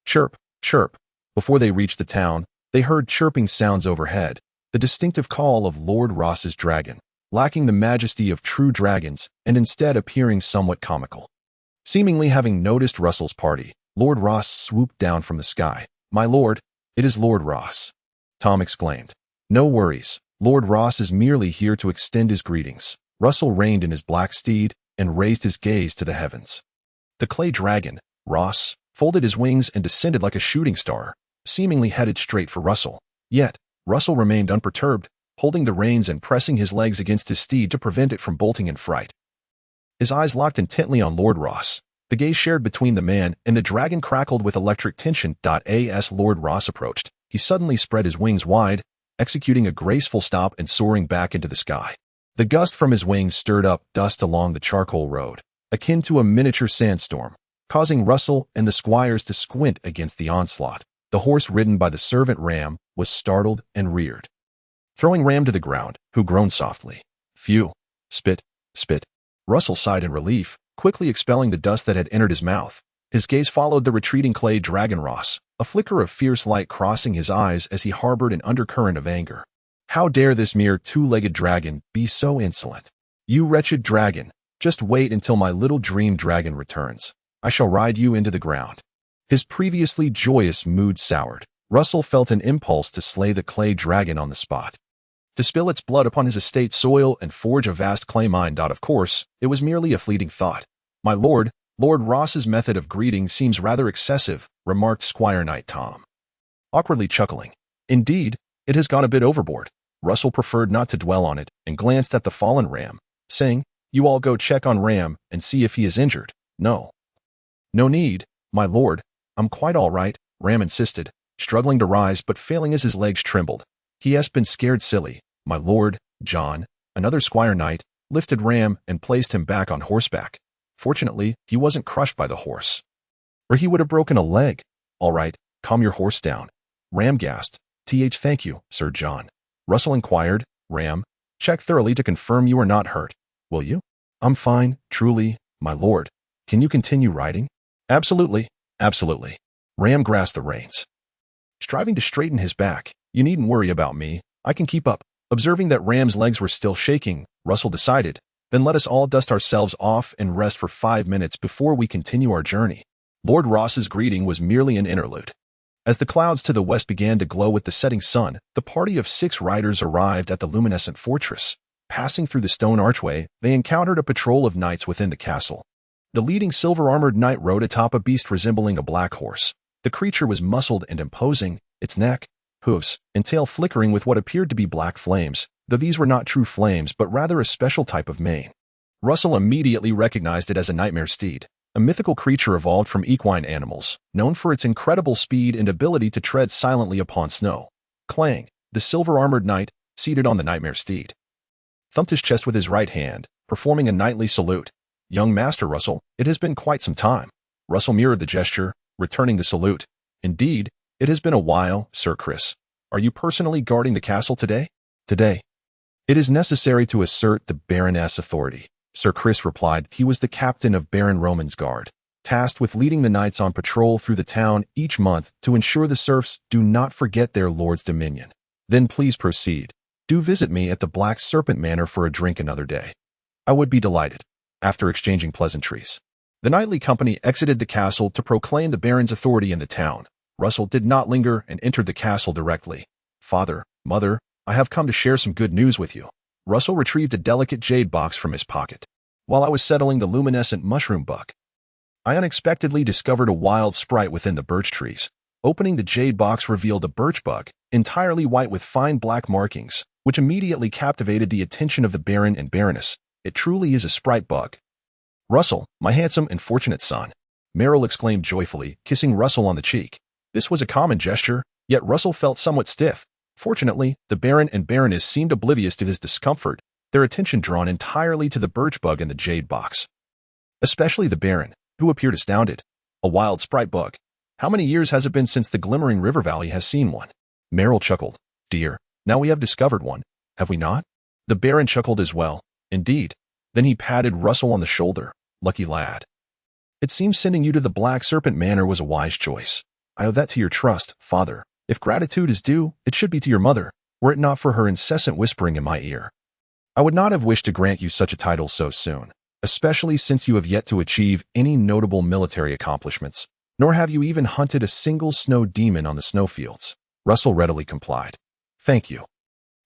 [SPEAKER 1] Chirp, chirp. Before they reached the town, they heard chirping sounds overhead, the distinctive call of Lord Ross's dragon, lacking the majesty of true dragons and instead appearing somewhat comical. Seemingly having noticed Russell's party, Lord Ross swooped down from the sky. "My lord, it is Lord Ross," Tom exclaimed. "No worries. Lord Ross is merely here to extend his greetings." Russell reined in his black steed and raised his gaze to the heavens. The clay dragon, Ross, folded his wings and descended like a shooting star, seemingly headed straight for Russell. Yet, Russell remained unperturbed, holding the reins and pressing his legs against his steed to prevent it from bolting in fright. His eyes locked intently on Lord Ross. The gaze shared between the man and the dragon crackled with electric tension. As Lord Ross approached, he suddenly spread his wings wide, executing a graceful stop and soaring back into the sky. The gust from his wings stirred up dust along the charcoal road, akin to a miniature sandstorm, causing Russell and the squires to squint against the onslaught. The horse ridden by the servant Ram was startled and reared, throwing Ram to the ground, who groaned softly. "Phew! Spit, spit." Russell sighed in relief, quickly expelling the dust that had entered his mouth. His gaze followed the retreating clay dragon Ross, a flicker of fierce light crossing his eyes as he harbored an undercurrent of anger. How dare this mere 2-legged dragon be so insolent? "You wretched dragon, just wait until my little dream dragon returns. I shall ride you into the ground." His previously joyous mood soured. Russell felt an impulse to slay the clay dragon on the spot, to spill its blood upon his estate soil and forge a vast clay mine. Of course, it was merely a fleeting thought. "My lord, Lord Ross's method of greeting seems rather excessive," remarked Squire Knight Tom, awkwardly chuckling. "Indeed, it has gone a bit overboard." Russell preferred not to dwell on it and glanced at the fallen Ram, saying, "You all go check on Ram and see if he is injured." "No need, my lord. I'm quite all right," Ram insisted, struggling to rise but failing as his legs trembled. "He has been scared silly, my lord." John, another squire knight, lifted Ram and placed him back on horseback. Fortunately, he wasn't crushed by the horse, or he would have broken a leg. "All right, calm your horse down," Ram gasped. Thank you, Sir John." Russell inquired, "Ram, check thoroughly to confirm you are not hurt, will you?" "I'm fine, truly, my lord. Can you continue riding?" Absolutely. Ram grasped the reins, striving to straighten his back. "You needn't worry about me. I can keep up." Observing that Ram's legs were still shaking, Russell decided, "Then let us all dust ourselves off and rest for 5 minutes before we continue our journey." Lord Ross's greeting was merely an interlude. As the clouds to the west began to glow with the setting sun, the party of 6 riders arrived at the Luminescent fortress. Passing through the stone archway, they encountered a patrol of knights within the castle. The leading silver-armored knight rode atop a beast resembling a black horse. The creature was muscled and imposing, its neck, hooves, and tail flickering with what appeared to be black flames, though these were not true flames but rather a special type of mane. Russell immediately recognized it as a nightmare steed, a mythical creature evolved from equine animals, known for its incredible speed and ability to tread silently upon snow. Clang, the silver-armored knight, seated on the nightmare steed, thumped his chest with his right hand, performing a knightly salute. "Young Master Russell, it has been quite some time." Russell mirrored the gesture, returning the salute. "Indeed, it has been a while, Sir Chris. Are you personally guarding the castle today?" "Today. It is necessary to assert the Baroness' authority," Sir Chris replied. He was the captain of Baron Roman's guard, tasked with leading the knights on patrol through the town each month to ensure the serfs do not forget their lord's dominion. "Then please proceed. Do visit me at the Black Serpent Manor for a drink another day." "I would be delighted." After exchanging pleasantries, the knightly company exited the castle to proclaim the Baron's authority in the town. Russell did not linger and entered the castle directly. "Father, Mother, I have come to share some good news with you." Russell retrieved a delicate jade box from his pocket. While I was settling the luminescent mushroom bug, I unexpectedly discovered a wild sprite within the birch trees. Opening the jade box revealed a birch bug, entirely white with fine black markings, which immediately captivated the attention of the Baron and Baroness. It truly is a sprite bug. Russell, my handsome and fortunate son, Meryl exclaimed joyfully, kissing Russell on the cheek. This was a common gesture, yet Russell felt somewhat stiff. Fortunately, the Baron and Baroness seemed oblivious to his discomfort, their attention drawn entirely to the birch bug in the jade box. Especially the Baron, who appeared astounded. A wild sprite bug. How many years has it been since the Glimmering River Valley has seen one? Meryl chuckled. Dear, now we have discovered one, have we not? The Baron chuckled as well. Indeed. Then he patted Russell on the shoulder. Lucky lad. It seems sending you to the Black Serpent Manor was a wise choice. I owe that to your trust, father. If gratitude is due, it should be to your mother, were it not for her incessant whispering in my ear. I would not have wished to grant you such a title so soon, especially since you have yet to achieve any notable military accomplishments, nor have you even hunted a single snow demon on the snowfields. Russell readily complied. Thank you.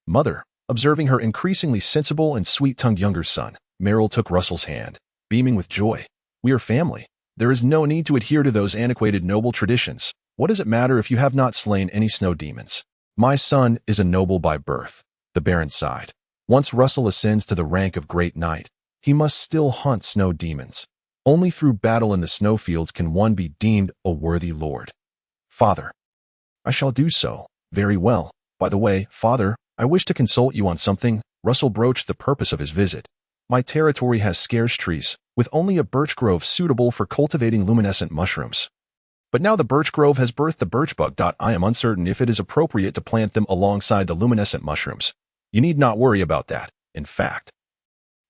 [SPEAKER 1] Mother, observing her increasingly sensible and sweet-tongued younger son, Meryl took Russell's hand, beaming with joy. We are family. There is no need to adhere to those antiquated noble traditions. What does it matter if you have not slain any snow demons? My son is a noble by birth, the Baron sighed. Once Russell ascends to the rank of Great Knight, he must still hunt snow demons. Only through battle in the snowfields can one be deemed a worthy lord. Father. I shall do so. Very well. By the way, father, I wish to consult you on something. Russell broached the purpose of his visit. My territory has scarce trees, with only a birch grove suitable for cultivating luminescent mushrooms. But now the birch grove has birthed the birch bug. I am uncertain if it is appropriate to plant them alongside the luminescent mushrooms. You need not worry about that. In fact,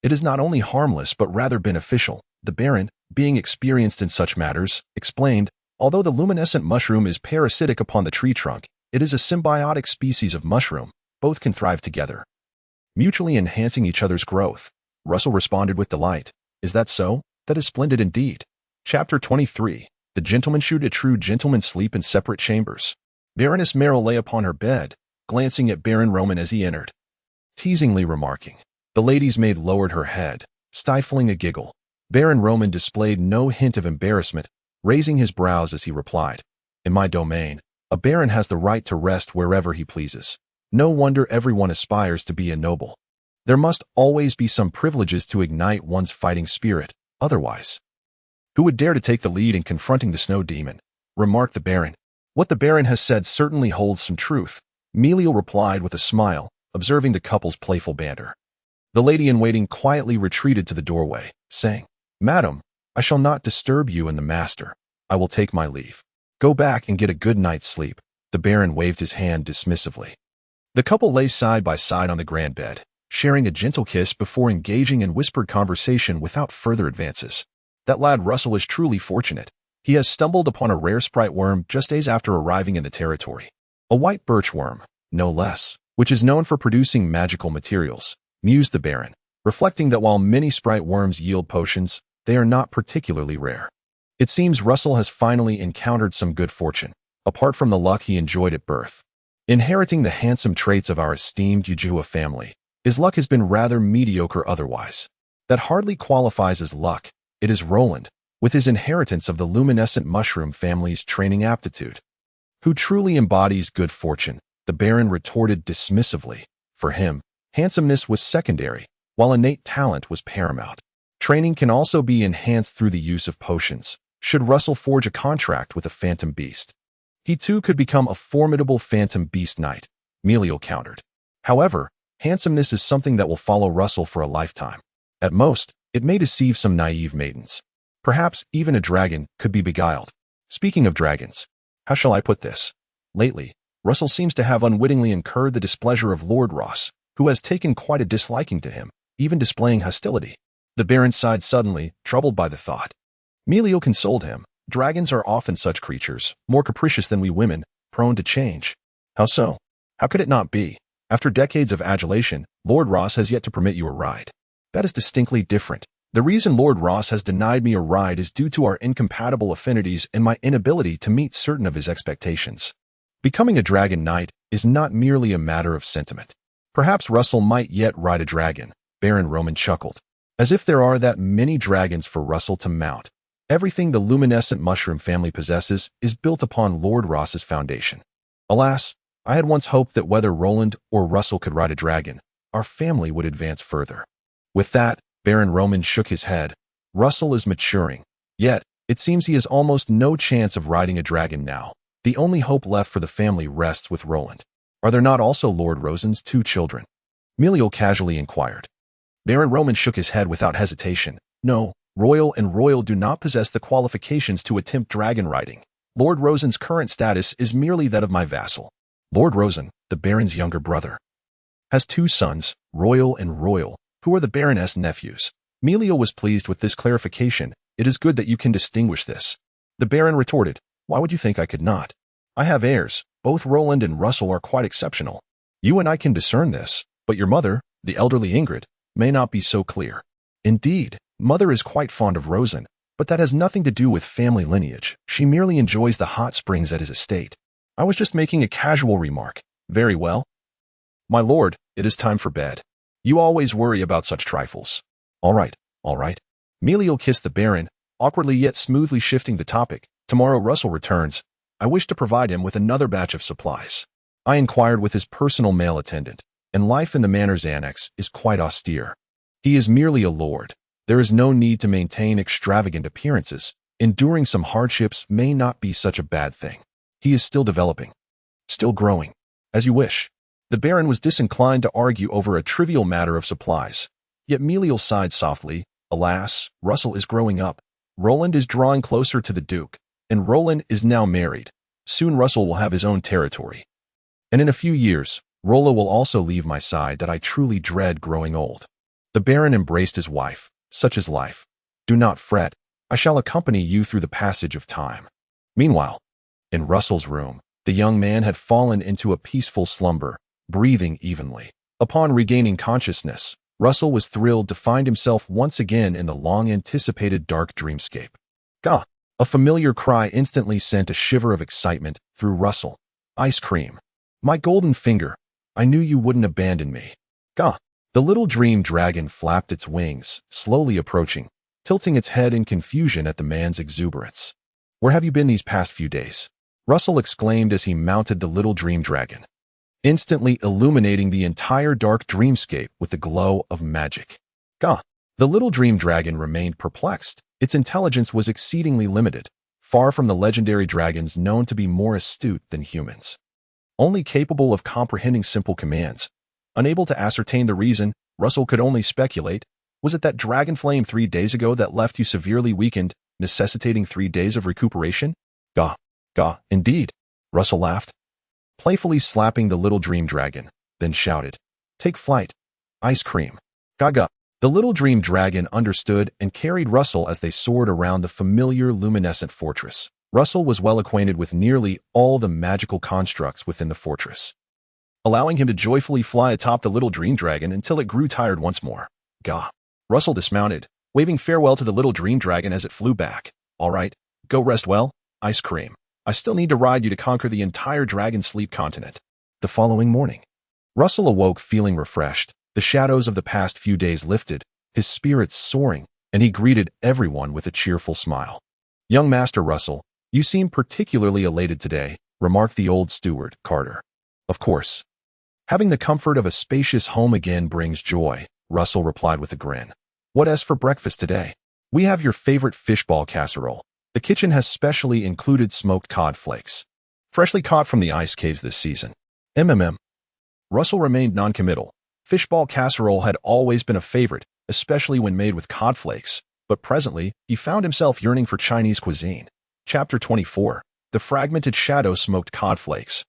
[SPEAKER 1] it is not only harmless but rather beneficial. The Baron, being experienced in such matters, explained, although the luminescent mushroom is parasitic upon the tree trunk, it is a symbiotic species of mushroom. Both can thrive together, mutually enhancing each other's growth. Russell responded with delight. Is that so? That is splendid indeed. Chapter 23. The gentleman should a true gentleman sleep in separate chambers. Baroness Meryl lay upon her bed, glancing at Baron Roman as he entered, teasingly remarking. The lady's maid lowered her head, stifling a giggle. Baron Roman displayed no hint of embarrassment, raising his brows as he replied. In my domain, a baron has the right to rest wherever he pleases. No wonder everyone aspires to be a noble. There must always be some privileges to ignite one's fighting spirit, otherwise. Who would dare to take the lead in confronting the snow demon? Remarked the Baron. What the Baron has said certainly holds some truth. Meliel replied with a smile, observing the couple's playful banter. The lady-in-waiting quietly retreated to the doorway, saying, Madam, I shall not disturb you and the master. I will take my leave. Go back and get a good night's sleep. The Baron waved his hand dismissively. The couple lay side by side on the grand bed, sharing a gentle kiss before engaging in whispered conversation without further advances. That lad Russell is truly fortunate. He has stumbled upon a rare sprite worm just days after arriving in the territory. A white birch worm, no less, which is known for producing magical materials, mused the Baron, reflecting that while many sprite worms yield potions, they are not particularly rare. It seems Russell has finally encountered some good fortune, apart from the luck he enjoyed at birth. Inheriting the handsome traits of our esteemed Ujua family, his luck has been rather mediocre otherwise. That hardly qualifies as luck. It is Roland, with his inheritance of the luminescent mushroom family's training aptitude, who truly embodies good fortune, the Baron retorted dismissively. For him, handsomeness was secondary, while innate talent was paramount. Training can also be enhanced through the use of potions. Should Russell forge a contract with a phantom beast, he too could become a formidable phantom beast knight, Meliel countered. However, handsomeness is something that will follow Russell for a lifetime. At most, it may deceive some naive maidens. Perhaps even a dragon could be beguiled. Speaking of dragons, how shall I put this? Lately, Russell seems to have unwittingly incurred the displeasure of Lord Ross, who has taken quite a disliking to him, even displaying hostility. The Baron sighed suddenly, troubled by the thought. Meliel consoled him. Dragons are often such creatures, more capricious than we women, prone to change. How so? How could it not be? After decades of adulation, Lord Ross has yet to permit you a ride. That is distinctly different. The reason Lord Ross has denied me a ride is due to our incompatible affinities and my inability to meet certain of his expectations. Becoming a dragon knight is not merely a matter of sentiment. Perhaps Russell might yet ride a dragon, Baron Roman chuckled. As if there are that many dragons for Russell to mount. Everything the Luminescent Mushroom family possesses is built upon Lord Ross's foundation. Alas, I had once hoped that whether Roland or Russell could ride a dragon, our family would advance further. With that, Baron Roman shook his head. Russell is maturing. Yet, it seems he has almost no chance of riding a dragon now. The only hope left for the family rests with Roland. Are there not also Lord Rosen's 2 children? Meliel casually inquired. Baron Roman shook his head without hesitation. No, Royal and Royal do not possess the qualifications to attempt dragon riding. Lord Rosen's current status is merely that of my vassal. Lord Rosen, the Baron's younger brother, has 2 sons, Royal and Royal, who are the Baroness' nephews. Meliel was pleased with this clarification. It is good that you can distinguish this. The Baron retorted, why would you think I could not? I have heirs. Both Roland and Russell are quite exceptional. You and I can discern this, but your mother, the elderly Ingrid, may not be so clear. Indeed, mother is quite fond of Rosen, but that has nothing to do with family lineage. She merely enjoys the hot springs at his estate. I was just making a casual remark. Very well. My lord, it is time for bed. You always worry about such trifles. All right, all right. Meliel kissed the Baron, awkwardly yet smoothly shifting the topic. Tomorrow Russell returns. I wish to provide him with another batch of supplies. I inquired with his personal male attendant, and life in the manor's annex is quite austere. He is merely a lord. There is no need to maintain extravagant appearances. Enduring some hardships may not be such a bad thing. He is still developing. Still growing. As you wish. The Baron was disinclined to argue over a trivial matter of supplies. Yet Meliel sighed softly. Alas, Russell is growing up. Roland is drawing closer to the Duke, and Roland is now married. Soon Russell will have his own territory. And in a few years, Rolla will also leave my side that I truly dread growing old. The Baron embraced his wife. Such is life. Do not fret. I shall accompany you through the passage of time. Meanwhile, in Russell's room, the young man had fallen into a peaceful slumber, breathing evenly. Upon regaining consciousness, Russell was thrilled to find himself once again in the long-anticipated dark dreamscape. Gah! A familiar cry instantly sent a shiver of excitement through Russell. Ice cream. My golden finger. I knew you wouldn't abandon me. Gah! The little dream dragon flapped its wings, slowly approaching, tilting its head in confusion at the man's exuberance. Where have you been these past few days? Russell exclaimed as he mounted the little dream dragon, instantly illuminating the entire dark dreamscape with the glow of magic. Gah! The little dream dragon remained perplexed. Its intelligence was exceedingly limited, far from the legendary dragons known to be more astute than humans. Only capable of comprehending simple commands. Unable to ascertain the reason, Russell could only speculate. Was it that dragon flame 3 days ago that left you severely weakened, necessitating 3 days of recuperation? Gah! Gah! Indeed! Russell laughed, playfully slapping the little dream dragon, then shouted, Take flight. Ice cream. Gaga. The little dream dragon understood and carried Russell as they soared around the familiar luminescent fortress. Russell was well acquainted with nearly all the magical constructs within the fortress, allowing him to joyfully fly atop the little dream dragon until it grew tired once more. Gah! Russell dismounted, waving farewell to the little dream dragon as it flew back. All right, go rest well, ice cream. I still need to ride you to conquer the entire dragon sleep continent. The following morning, Russell awoke feeling refreshed. The shadows of the past few days lifted, his spirits soaring, and he greeted everyone with a cheerful smile. Young Master Russell, you seem particularly elated today, remarked the old steward, Carter. Of course. Having the comfort of a spacious home again brings joy, Russell replied with a grin. What as for breakfast today? We have your favorite fishball casserole. The kitchen has specially included smoked cod flakes, freshly caught from the ice caves this season. Russell remained noncommittal. Fishball casserole had always been a favorite, especially when made with cod flakes, but presently, he found himself yearning for Chinese cuisine. Chapter 24. The Fragmented Shadow Smoked Cod Flakes.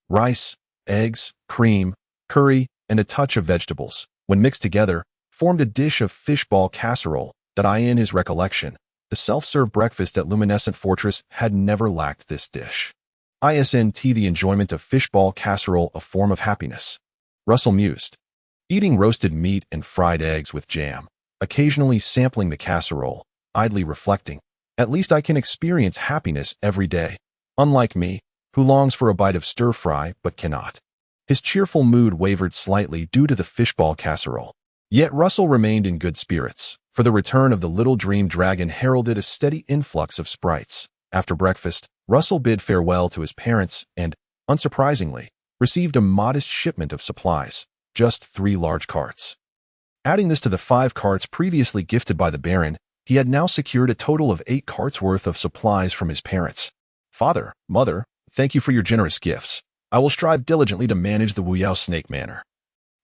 [SPEAKER 1] Rice, eggs, cream, curry, and a touch of vegetables, when mixed together, formed a dish of fishball casserole that in his recollection, the self-serve breakfast at Luminescent Fortress had never lacked this dish. Isn't the enjoyment of fishball casserole a form of happiness? Russell mused, eating roasted meat and fried eggs with jam, occasionally sampling the casserole, idly reflecting, at least I can experience happiness every day, unlike me, who longs for a bite of stir-fry but cannot. His cheerful mood wavered slightly due to the fishball casserole. Yet Russell remained in good spirits, for the return of the little dream dragon heralded a steady influx of sprites. After breakfast, Russell bid farewell to his parents and, unsurprisingly, received a modest shipment of supplies, just 3 large carts. Adding this to the 5 carts previously gifted by the Baron, he had now secured a total of 8 carts worth of supplies from his parents. Father, Mother, thank you for your generous gifts. I will strive diligently to manage the Wuyao Snake Manor.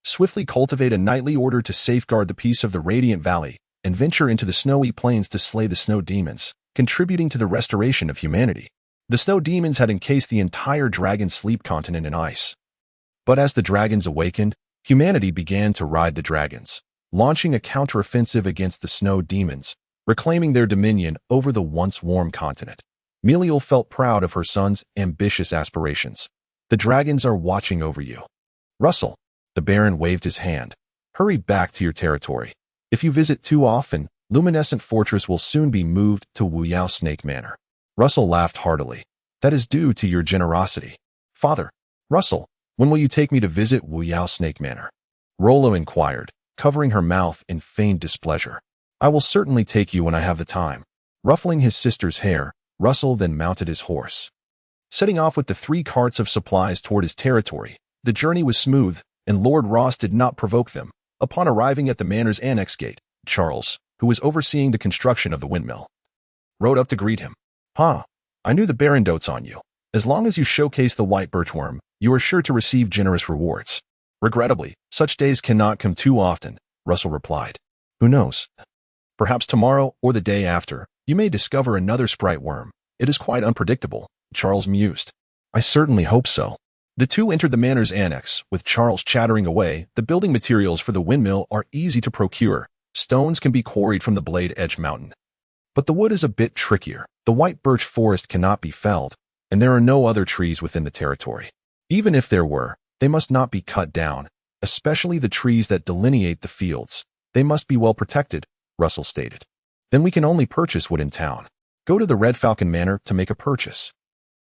[SPEAKER 1] Swiftly cultivate a nightly order to safeguard the peace of the Radiant Valley, and venture into the snowy plains to slay the snow demons, contributing to the restoration of humanity. The snow demons had encased the entire dragon sleep continent in ice. But as the dragons awakened, humanity began to ride the dragons, launching a counteroffensive against the snow demons, reclaiming their dominion over the once warm continent. Meliel felt proud of her son's ambitious aspirations. The dragons are watching over you. Russell, the Baron waved his hand. Hurry back to your territory. If you visit too often, Luminescent Fortress will soon be moved to Wuyao Snake Manor. Russell laughed heartily. That is due to your generosity. Father, Russell, when will you take me to visit Wuyao Snake Manor? Rollo inquired, covering her mouth in feigned displeasure. I will certainly take you when I have the time. Ruffling his sister's hair, Russell then mounted his horse. Setting off with the 3 carts of supplies toward his territory, the journey was smooth, and Lord Ross did not provoke them. Upon arriving at the manor's annex gate, Charles, who was overseeing the construction of the windmill, rode up to greet him. I knew the Baron dotes on you. As long as you showcase the white birchworm, you are sure to receive generous rewards. Regrettably, such days cannot come too often, Russell replied. Who knows? Perhaps tomorrow or the day after, you may discover another sprite worm. It is quite unpredictable, Charles mused. I certainly hope so. The two entered the manor's annex, with Charles chattering away. The building materials for the windmill are easy to procure. Stones can be quarried from the Blade Edge Mountain. But the wood is a bit trickier. The white birch forest cannot be felled, and there are no other trees within the territory. Even if there were, they must not be cut down, especially the trees that delineate the fields. They must be well protected, Russell stated. Then we can only purchase wood in town. Go to the Red Falcon Manor to make a purchase.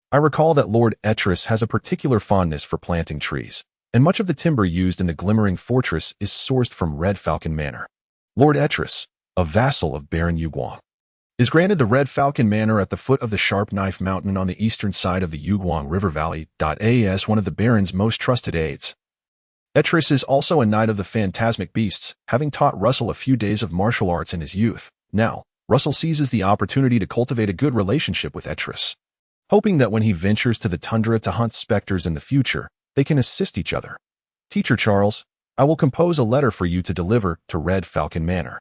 [SPEAKER 1] I recall that Lord Etris has a particular fondness for planting trees, and much of the timber used in the Glimmering Fortress is sourced from Red Falcon Manor. Lord Etris, a vassal of Baron Yuguang, is granted the Red Falcon Manor at the foot of the Sharp Knife Mountain on the eastern side of the Yuguang River Valley. As one of the Baron's most trusted aides. Etris is also a knight of the Phantasmic Beasts, having taught Russell a few days of martial arts in his youth. Now, Russell seizes the opportunity to cultivate a good relationship with Etris, hoping that when he ventures to the tundra to hunt specters in the future, they can assist each other. Teacher Charles, I will compose a letter for you to deliver to Red Falcon Manor.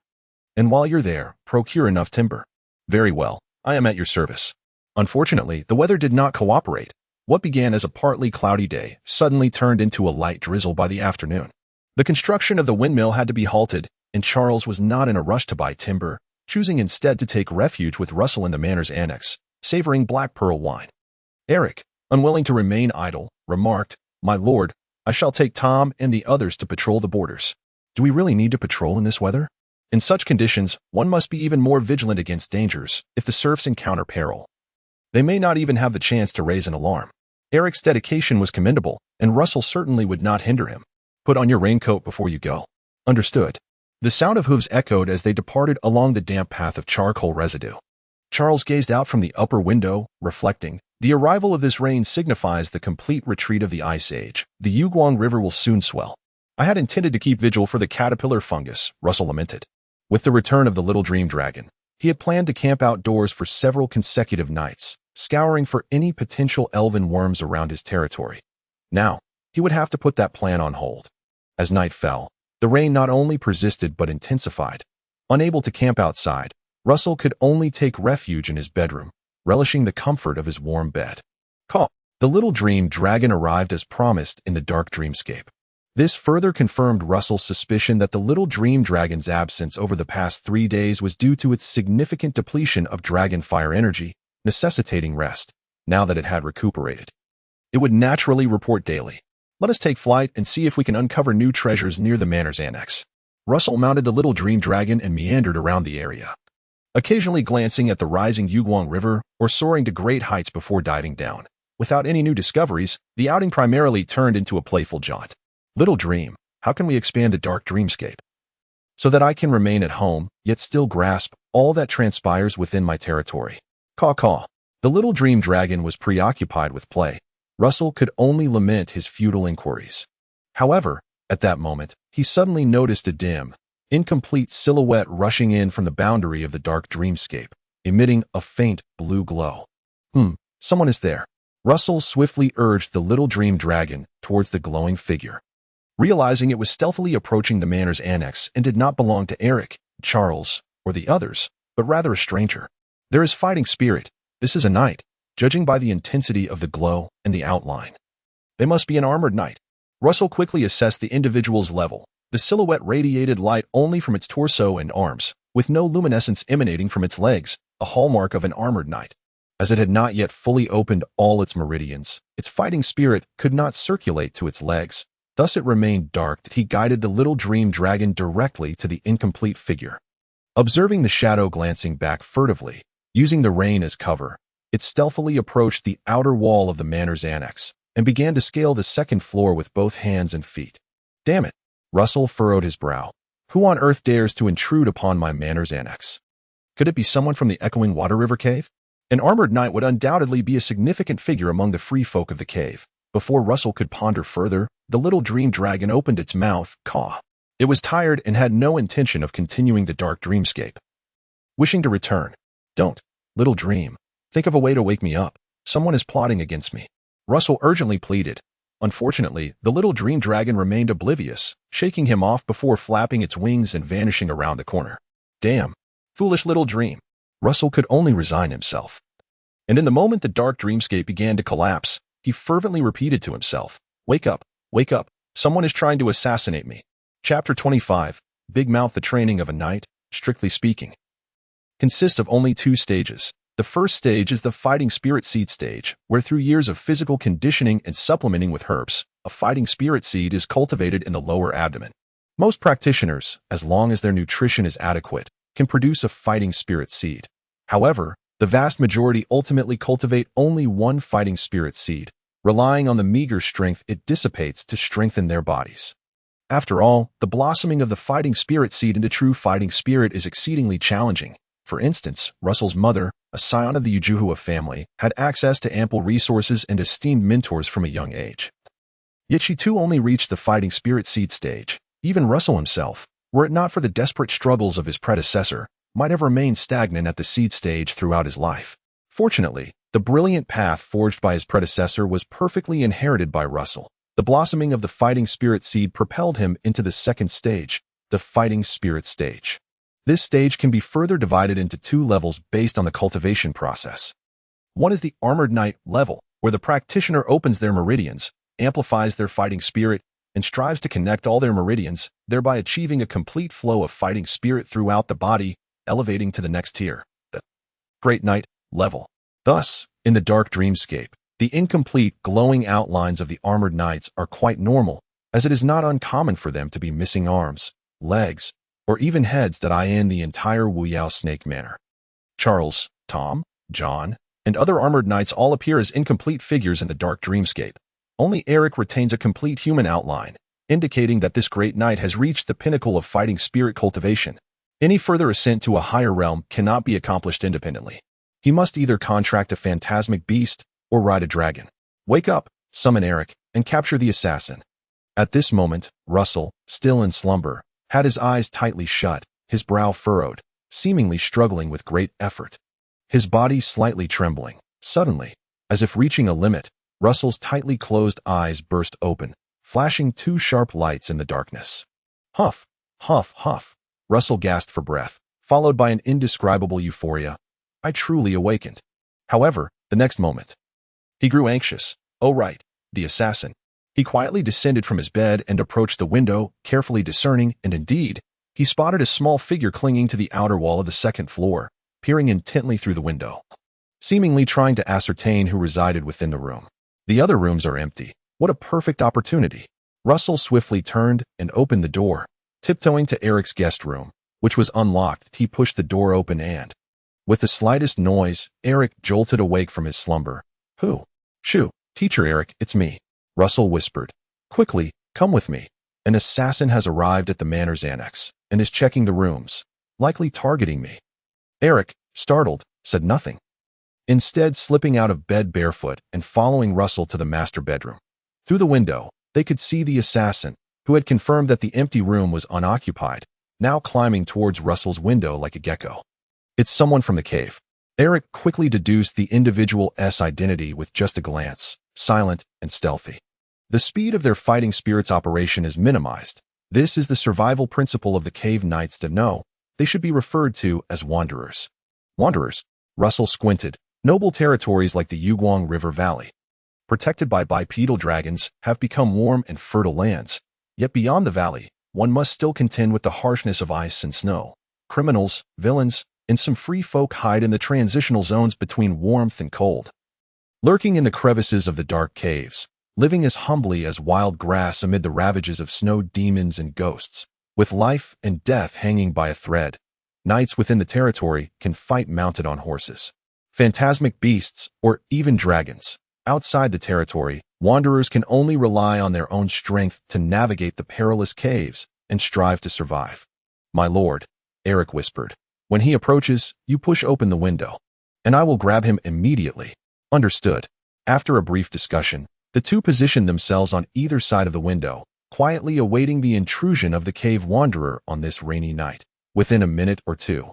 [SPEAKER 1] And while you're there, procure enough timber. Very well, I am at your service. Unfortunately, the weather did not cooperate. What began as a partly cloudy day suddenly turned into a light drizzle by the afternoon. The construction of the windmill had to be halted, and Charles was not in a rush to buy timber, choosing instead to take refuge with Russell in the manor's annex, savoring black pearl wine. Eric, unwilling to remain idle, remarked, My lord, I shall take Tom and the others to patrol the borders. Do we really need to patrol in this weather? In such conditions, one must be even more vigilant against dangers if the serfs encounter peril. They may not even have the chance to raise an alarm. Eric's dedication was commendable, and Russell certainly would not hinder him. Put on your raincoat before you go. Understood. The sound of hooves echoed as they departed along the damp path of charcoal residue. Charles gazed out from the upper window, reflecting, the arrival of this rain signifies the complete retreat of the Ice Age. The Yuguang River will soon swell. I had intended to keep vigil for the caterpillar fungus, Russell lamented. With the return of the little dream dragon, he had planned to camp outdoors for several consecutive nights, scouring for any potential elven worms around his territory. Now, he would have to put that plan on hold. As night fell, the rain not only persisted but intensified. Unable to camp outside, Russell could only take refuge in his bedroom, relishing the comfort of his warm bed. The little dream dragon arrived as promised in the dark dreamscape. This further confirmed Russell's suspicion that the little dream dragon's absence over the past 3 days was due to its significant depletion of dragon fire energy, necessitating rest, now that it had recuperated. It would naturally report daily. Let us take flight and see if we can uncover new treasures near the manor's annex. Russell mounted the little dream dragon and meandered around the area, occasionally glancing at the rising Yuguang River or soaring to great heights before diving down. Without any new discoveries, the outing primarily turned into a playful jaunt. Little dream, how can we expand the dark dreamscape so that I can remain at home, yet still grasp all that transpires within my territory? Caw-caw. The little dream dragon was preoccupied with play. Russell could only lament his futile inquiries. However, at that moment, he suddenly noticed a dim, incomplete silhouette rushing in from the boundary of the dark dreamscape, emitting a faint blue glow. Someone is there. Russell swiftly urged the little dream dragon towards the glowing figure. Realizing it was stealthily approaching the manor's annex and did not belong to Eric, Charles, or the others, but rather a stranger. There is fighting spirit. This is a knight, judging by the intensity of the glow and the outline. They must be an armored knight. Russell quickly assessed the individual's level. The silhouette radiated light only from its torso and arms, with no luminescence emanating from its legs, a hallmark of an armored knight. As it had not yet fully opened all its meridians, its fighting spirit could not circulate to its legs. Thus it remained dark that he guided the little dream dragon directly to the incomplete figure. Observing the shadow glancing back furtively, using the rain as cover, it stealthily approached the outer wall of the manor's annex and began to scale the second floor with both hands and feet. Damn it! Russell furrowed his brow. Who on earth dares to intrude upon my manor's annex? Could it be someone from the echoing water river cave? An armored knight would undoubtedly be a significant figure among the free folk of the cave. Before Russell could ponder further, the little dream dragon opened its mouth, caw. It was tired and had no intention of continuing the dark dreamscape. Wishing to return. Don't, little dream. Think of a way to wake me up. Someone is plotting against me. Russell urgently pleaded. Unfortunately, the little dream dragon remained oblivious, shaking him off before flapping its wings and vanishing around the corner. Damn. Foolish little dream. Russell could only resign himself. And in the moment the dark dreamscape began to collapse, he fervently repeated to himself, wake up, someone is trying to assassinate me. Chapter 25, Big Mouth. The training of a knight, strictly speaking, consists of only two stages. The first stage is the fighting spirit seed stage, where through years of physical conditioning and supplementing with herbs, a fighting spirit seed is cultivated in the lower abdomen. Most practitioners, as long as their nutrition is adequate, can produce a fighting spirit seed. However, the vast majority ultimately cultivate only one fighting spirit seed, relying on the meager strength it dissipates to strengthen their bodies. After all, the blossoming of the fighting spirit seed into true fighting spirit is exceedingly challenging. For instance, Russell's mother, a scion of the Ujuhua family, had access to ample resources and esteemed mentors from a young age. Yet she too only reached the fighting spirit seed stage. Even Russell himself, were it not for the desperate struggles of his predecessor, might have remained stagnant at the seed stage throughout his life. Fortunately, the brilliant path forged by his predecessor was perfectly inherited by Russell. The blossoming of the fighting spirit seed propelled him into the second stage, the fighting spirit stage. This stage can be further divided into two levels based on the cultivation process. One is the armored knight level, where the practitioner opens their meridians, amplifies their fighting spirit, and strives to connect all their meridians, thereby achieving a complete flow of fighting spirit throughout the body, elevating to the next tier, the Great Knight level. Thus, in the dark dreamscape, the incomplete, glowing outlines of the armored knights are quite normal, as it is not uncommon for them to be missing arms, legs, or even heads that eye in the entire Wuyao Snake Manor. Charles, Tom, John, and other armored knights all appear as incomplete figures in the dark dreamscape. Only Eric retains a complete human outline, indicating that this great knight has reached the pinnacle of fighting spirit cultivation. Any further ascent to a higher realm cannot be accomplished independently. He must either contract a phantasmic beast or ride a dragon. Wake up, summon Eric, and capture the assassin. At this moment, Russell, still in slumber, had his eyes tightly shut, his brow furrowed, seemingly struggling with great effort. His body slightly trembling. Suddenly, as if reaching a limit, Russell's tightly closed eyes burst open, flashing two sharp lights in the darkness. Huff, huff, huff. Russell gasped for breath, followed by an indescribable euphoria. I truly awakened. However, the next moment, he grew anxious. Oh right, the assassin. He quietly descended from his bed and approached the window, carefully discerning, and indeed, he spotted a small figure clinging to the outer wall of the second floor, peering intently through the window, seemingly trying to ascertain who resided within the room. The other rooms are empty. What a perfect opportunity. Russell swiftly turned and opened the door. Tiptoeing to Eric's guest room, which was unlocked, he pushed the door open and, with the slightest noise, Eric jolted awake from his slumber. Who? Shoo, teacher Eric, it's me. Russell whispered. Quickly, come with me. An assassin has arrived at the manor's annex and is checking the rooms, likely targeting me. Eric, startled, said nothing. Instead, slipping out of bed barefoot and following Russell to the master bedroom. Through the window, they could see the assassin, who had confirmed that the empty room was unoccupied, now climbing towards Russell's window like a gecko. It's someone from the cave. Eric quickly deduced the individual's identity with just a glance, silent and stealthy. The speed of their fighting spirit's operation is minimized. This is the survival principle of the cave knights to know. They should be referred to as wanderers. Wanderers? Russell squinted. Noble territories like the Yuguang River Valley, protected by bipedal dragons, have become warm and fertile lands. Yet beyond the valley, one must still contend with the harshness of ice and snow. Criminals, villains, and some free folk hide in the transitional zones between warmth and cold, lurking in the crevices of the dark caves, living as humbly as wild grass amid the ravages of snow demons and ghosts. With life and death hanging by a thread, knights within the territory can fight mounted on horses, phantasmic beasts, or even dragons. Outside the territory, wanderers can only rely on their own strength to navigate the perilous caves and strive to survive. My lord, Eric whispered. When he approaches, you push open the window, and I will grab him immediately. Understood. After a brief discussion, the two positioned themselves on either side of the window, quietly awaiting the intrusion of the cave wanderer on this rainy night. Within a minute or two,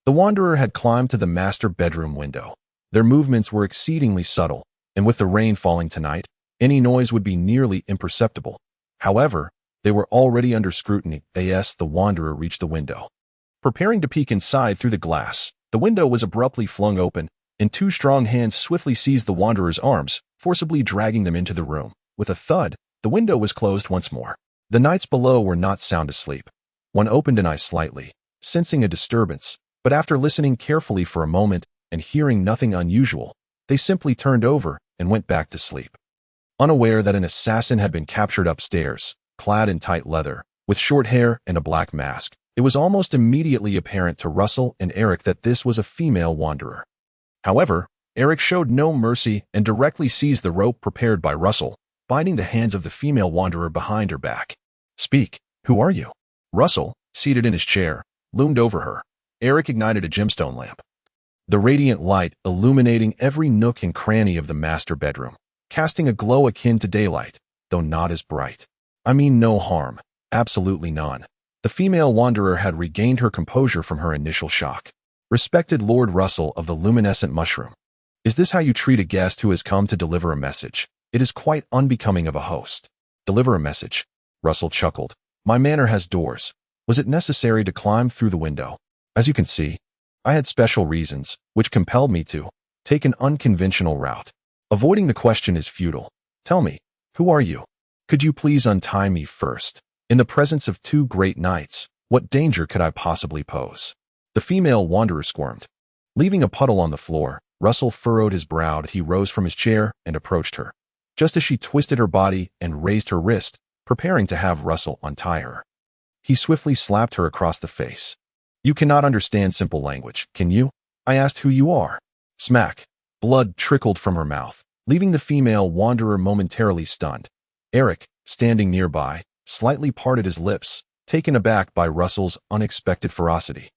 [SPEAKER 1] the wanderer had climbed to the master bedroom window. Their movements were exceedingly subtle, and with the rain falling tonight, any noise would be nearly imperceptible. However, they were already under scrutiny. As the wanderer reached the window, preparing to peek inside through the glass, the window was abruptly flung open, and two strong hands swiftly seized the wanderer's arms, forcibly dragging them into the room. With a thud, the window was closed once more. The knights below were not sound asleep. One opened an eye slightly, sensing a disturbance, but after listening carefully for a moment and hearing nothing unusual, they simply turned over and went back to sleep. Unaware that an assassin had been captured upstairs, clad in tight leather, with short hair and a black mask, it was almost immediately apparent to Russell and Eric that this was a female wanderer. However, Eric showed no mercy and directly seized the rope prepared by Russell, binding the hands of the female wanderer behind her back. Speak, who are you? Russell, seated in his chair, loomed over her. Eric ignited a gemstone lamp, the radiant light illuminating every nook and cranny of the master bedroom, casting a glow akin to daylight, though not as bright. I mean no harm, absolutely none. The female wanderer had regained her composure from her initial shock. Respected Lord Russell of the Luminescent Mushroom, is this how you treat a guest who has come to deliver a message? It is quite unbecoming of a host. Deliver a message? Russell chuckled. My manor has doors. Was it necessary to climb through the window? As you can see, I had special reasons, which compelled me to take an unconventional route. Avoiding the question is futile. Tell me, who are you? Could you please untie me first? In the presence of two great knights, what danger could I possibly pose? The female wanderer squirmed. Leaving a puddle on the floor, Russell furrowed his brow. He rose from his chair and approached her, just as she twisted her body and raised her wrist, preparing to have Russell untie her. He swiftly slapped her across the face. You cannot understand simple language, can you? I asked who you are. Smack. Blood trickled from her mouth, leaving the female wanderer momentarily stunned. Eric, standing nearby, slightly parted his lips, taken aback by Russell's unexpected ferocity,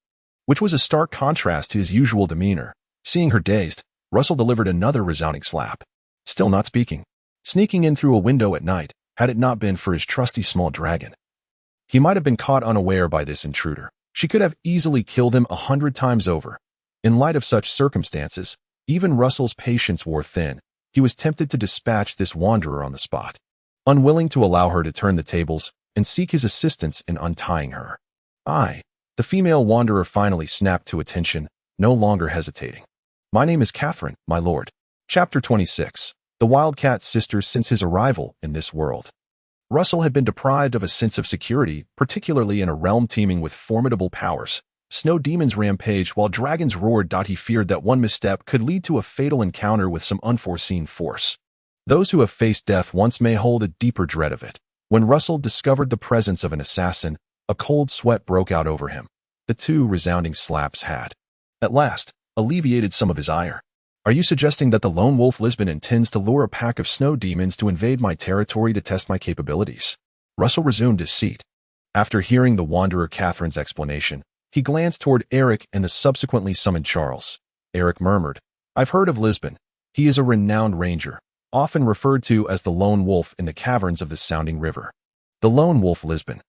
[SPEAKER 1] which was a stark contrast to his usual demeanor. Seeing her dazed, Russell delivered another resounding slap. Still not speaking. Sneaking in through a window at night, had it not been for his trusty small dragon, he might have been caught unaware by this intruder. She could have easily killed him 100 times over. In light of such circumstances, even Russell's patience wore thin. He was tempted to dispatch this wanderer on the spot, unwilling to allow her to turn the tables and seek his assistance in untying her. The female wanderer finally snapped to attention, no longer hesitating. My name is Catherine, my lord. Chapter 26. The Wildcat Sisters. Since his arrival in this world, Russell had been deprived of a sense of security, particularly in a realm teeming with formidable powers. Snow demons rampaged while dragons roared. He feared that one misstep could lead to a fatal encounter with some unforeseen force. Those who have faced death once may hold a deeper dread of it. When Russell discovered the presence of an assassin, a cold sweat broke out over him. The two resounding slaps had, at last, alleviated some of his ire. Are you suggesting that the lone wolf Lisbon intends to lure a pack of snow demons to invade my territory to test my capabilities? Russell resumed his seat. After hearing the wanderer Catherine's explanation, he glanced toward Eric and the subsequently summoned Charles. Eric murmured, "I've heard of Lisbon. He is a renowned ranger, often referred to as the lone wolf in the caverns of the Sounding River." The lone wolf Lisbon.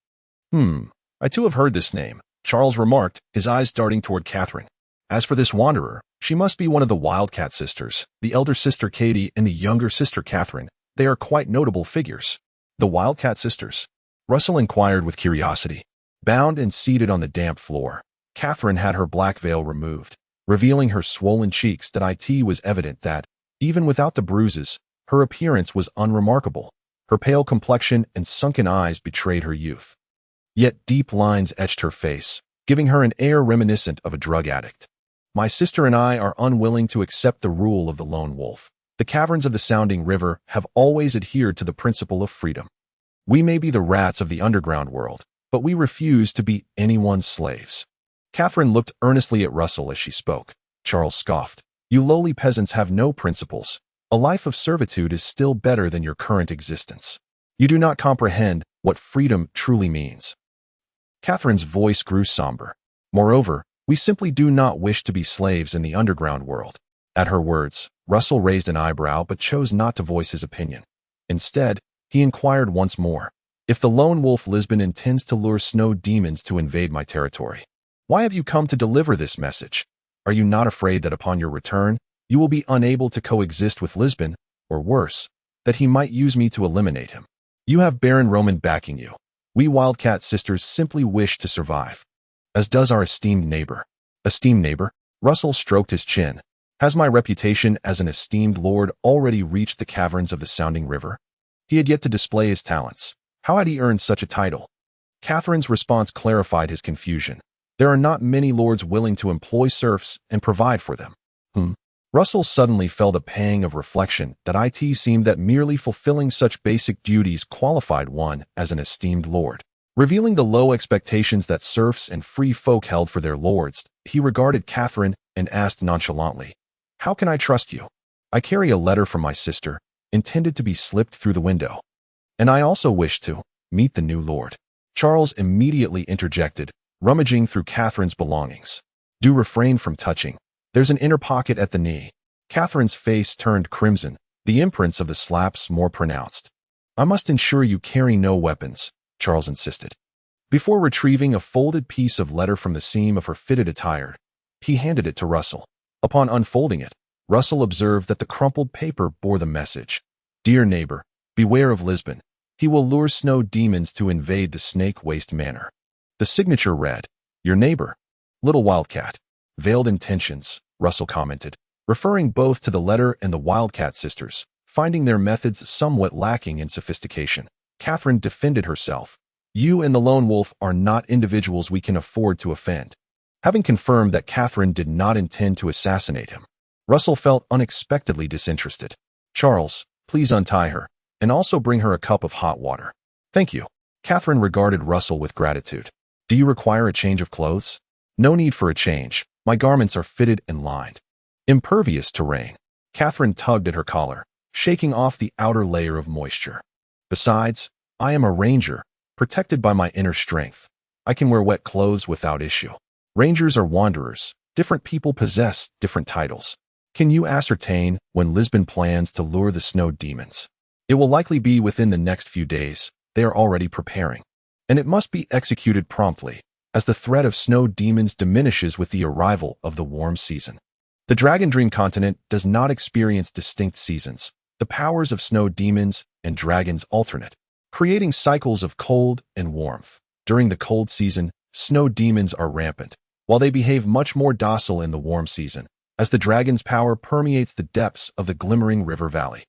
[SPEAKER 1] I too have heard this name, Charles remarked, his eyes darting toward Catherine. As for this wanderer, she must be one of the Wildcat sisters, the elder sister Katie and the younger sister Catherine. They are quite notable figures. The Wildcat sisters? Russell inquired with curiosity. Bound and seated on the damp floor, Catherine had her black veil removed, revealing her swollen cheeks. That it was evident that, even without the bruises, her appearance was unremarkable. Her pale complexion and sunken eyes betrayed her youth. Yet deep lines etched her face, giving her an air reminiscent of a drug addict. My sister and I are unwilling to accept the rule of the lone wolf. The caverns of the Sounding River have always adhered to the principle of freedom. We may be the rats of the underground world, but we refuse to be anyone's slaves. Catherine looked earnestly at Russell as she spoke. Charles scoffed. You lowly peasants have no principles. A life of servitude is still better than your current existence. You do not comprehend what freedom truly means. Catherine's voice grew somber. Moreover, we simply do not wish to be slaves in the underground world. At her words, Russell raised an eyebrow but chose not to voice his opinion. Instead, he inquired once more, if the lone wolf Lisbon intends to lure snow demons to invade my territory, why have you come to deliver this message? Are you not afraid that upon your return, you will be unable to coexist with Lisbon, or worse, that he might use me to eliminate him? You have Baron Roman backing you. We Wildcat sisters simply wish to survive. As does our esteemed neighbor. Esteemed neighbor? Russell stroked his chin. Has my reputation as an esteemed lord already reached the caverns of the Sounding River? He had yet to display his talents. How had he earned such a title? Catherine's response clarified his confusion. There are not many lords willing to employ serfs and provide for them. Russell suddenly felt a pang of reflection that it seemed that merely fulfilling such basic duties qualified one as an esteemed lord. Revealing the low expectations that serfs and free folk held for their lords, he regarded Catherine and asked nonchalantly, "How can I trust you? I carry a letter from my sister, intended to be slipped through the window. And I also wish to meet the new lord." Charles immediately interjected, rummaging through Catherine's belongings. "Do refrain from touching. There's an inner pocket at the knee." Catherine's face turned crimson, the imprints of the slaps more pronounced. "I must ensure you carry no weapons," Charles insisted. Before retrieving a folded piece of letter from the seam of her fitted attire, he handed it to Russell. Upon unfolding it, Russell observed that the crumpled paper bore the message, "Dear neighbor, beware of Lisbon. He will lure snow demons to invade the Snake Waste Manor." The signature read, "Your neighbor, Little Wildcat." "Veiled intentions," Russell commented, referring both to the letter and the Wildcat sisters, finding their methods somewhat lacking in sophistication. Catherine defended herself. "You and the lone wolf are not individuals we can afford to offend." Having confirmed that Catherine did not intend to assassinate him, Russell felt unexpectedly disinterested. "Charles, please untie her, and also bring her a cup of hot water." "Thank you." Catherine regarded Russell with gratitude. "Do you require a change of clothes?" "No need for a change. My garments are fitted and lined. Impervious to rain." Catherine tugged at her collar, shaking off the outer layer of moisture. "Besides, I am a ranger, protected by my inner strength. I can wear wet clothes without issue." Rangers are wanderers. Different people possess different titles. "Can you ascertain when Lisbon plans to lure the snow demons?" "It will likely be within the next few days. They are already preparing. And it must be executed promptly, as the threat of snow demons diminishes with the arrival of the warm season. The Dragon Dream continent does not experience distinct seasons. The powers of snow demons and dragons alternate, creating cycles of cold and warmth. During the cold season, snow demons are rampant, while they behave much more docile in the warm season, as the dragon's power permeates the depths of the glimmering river valley,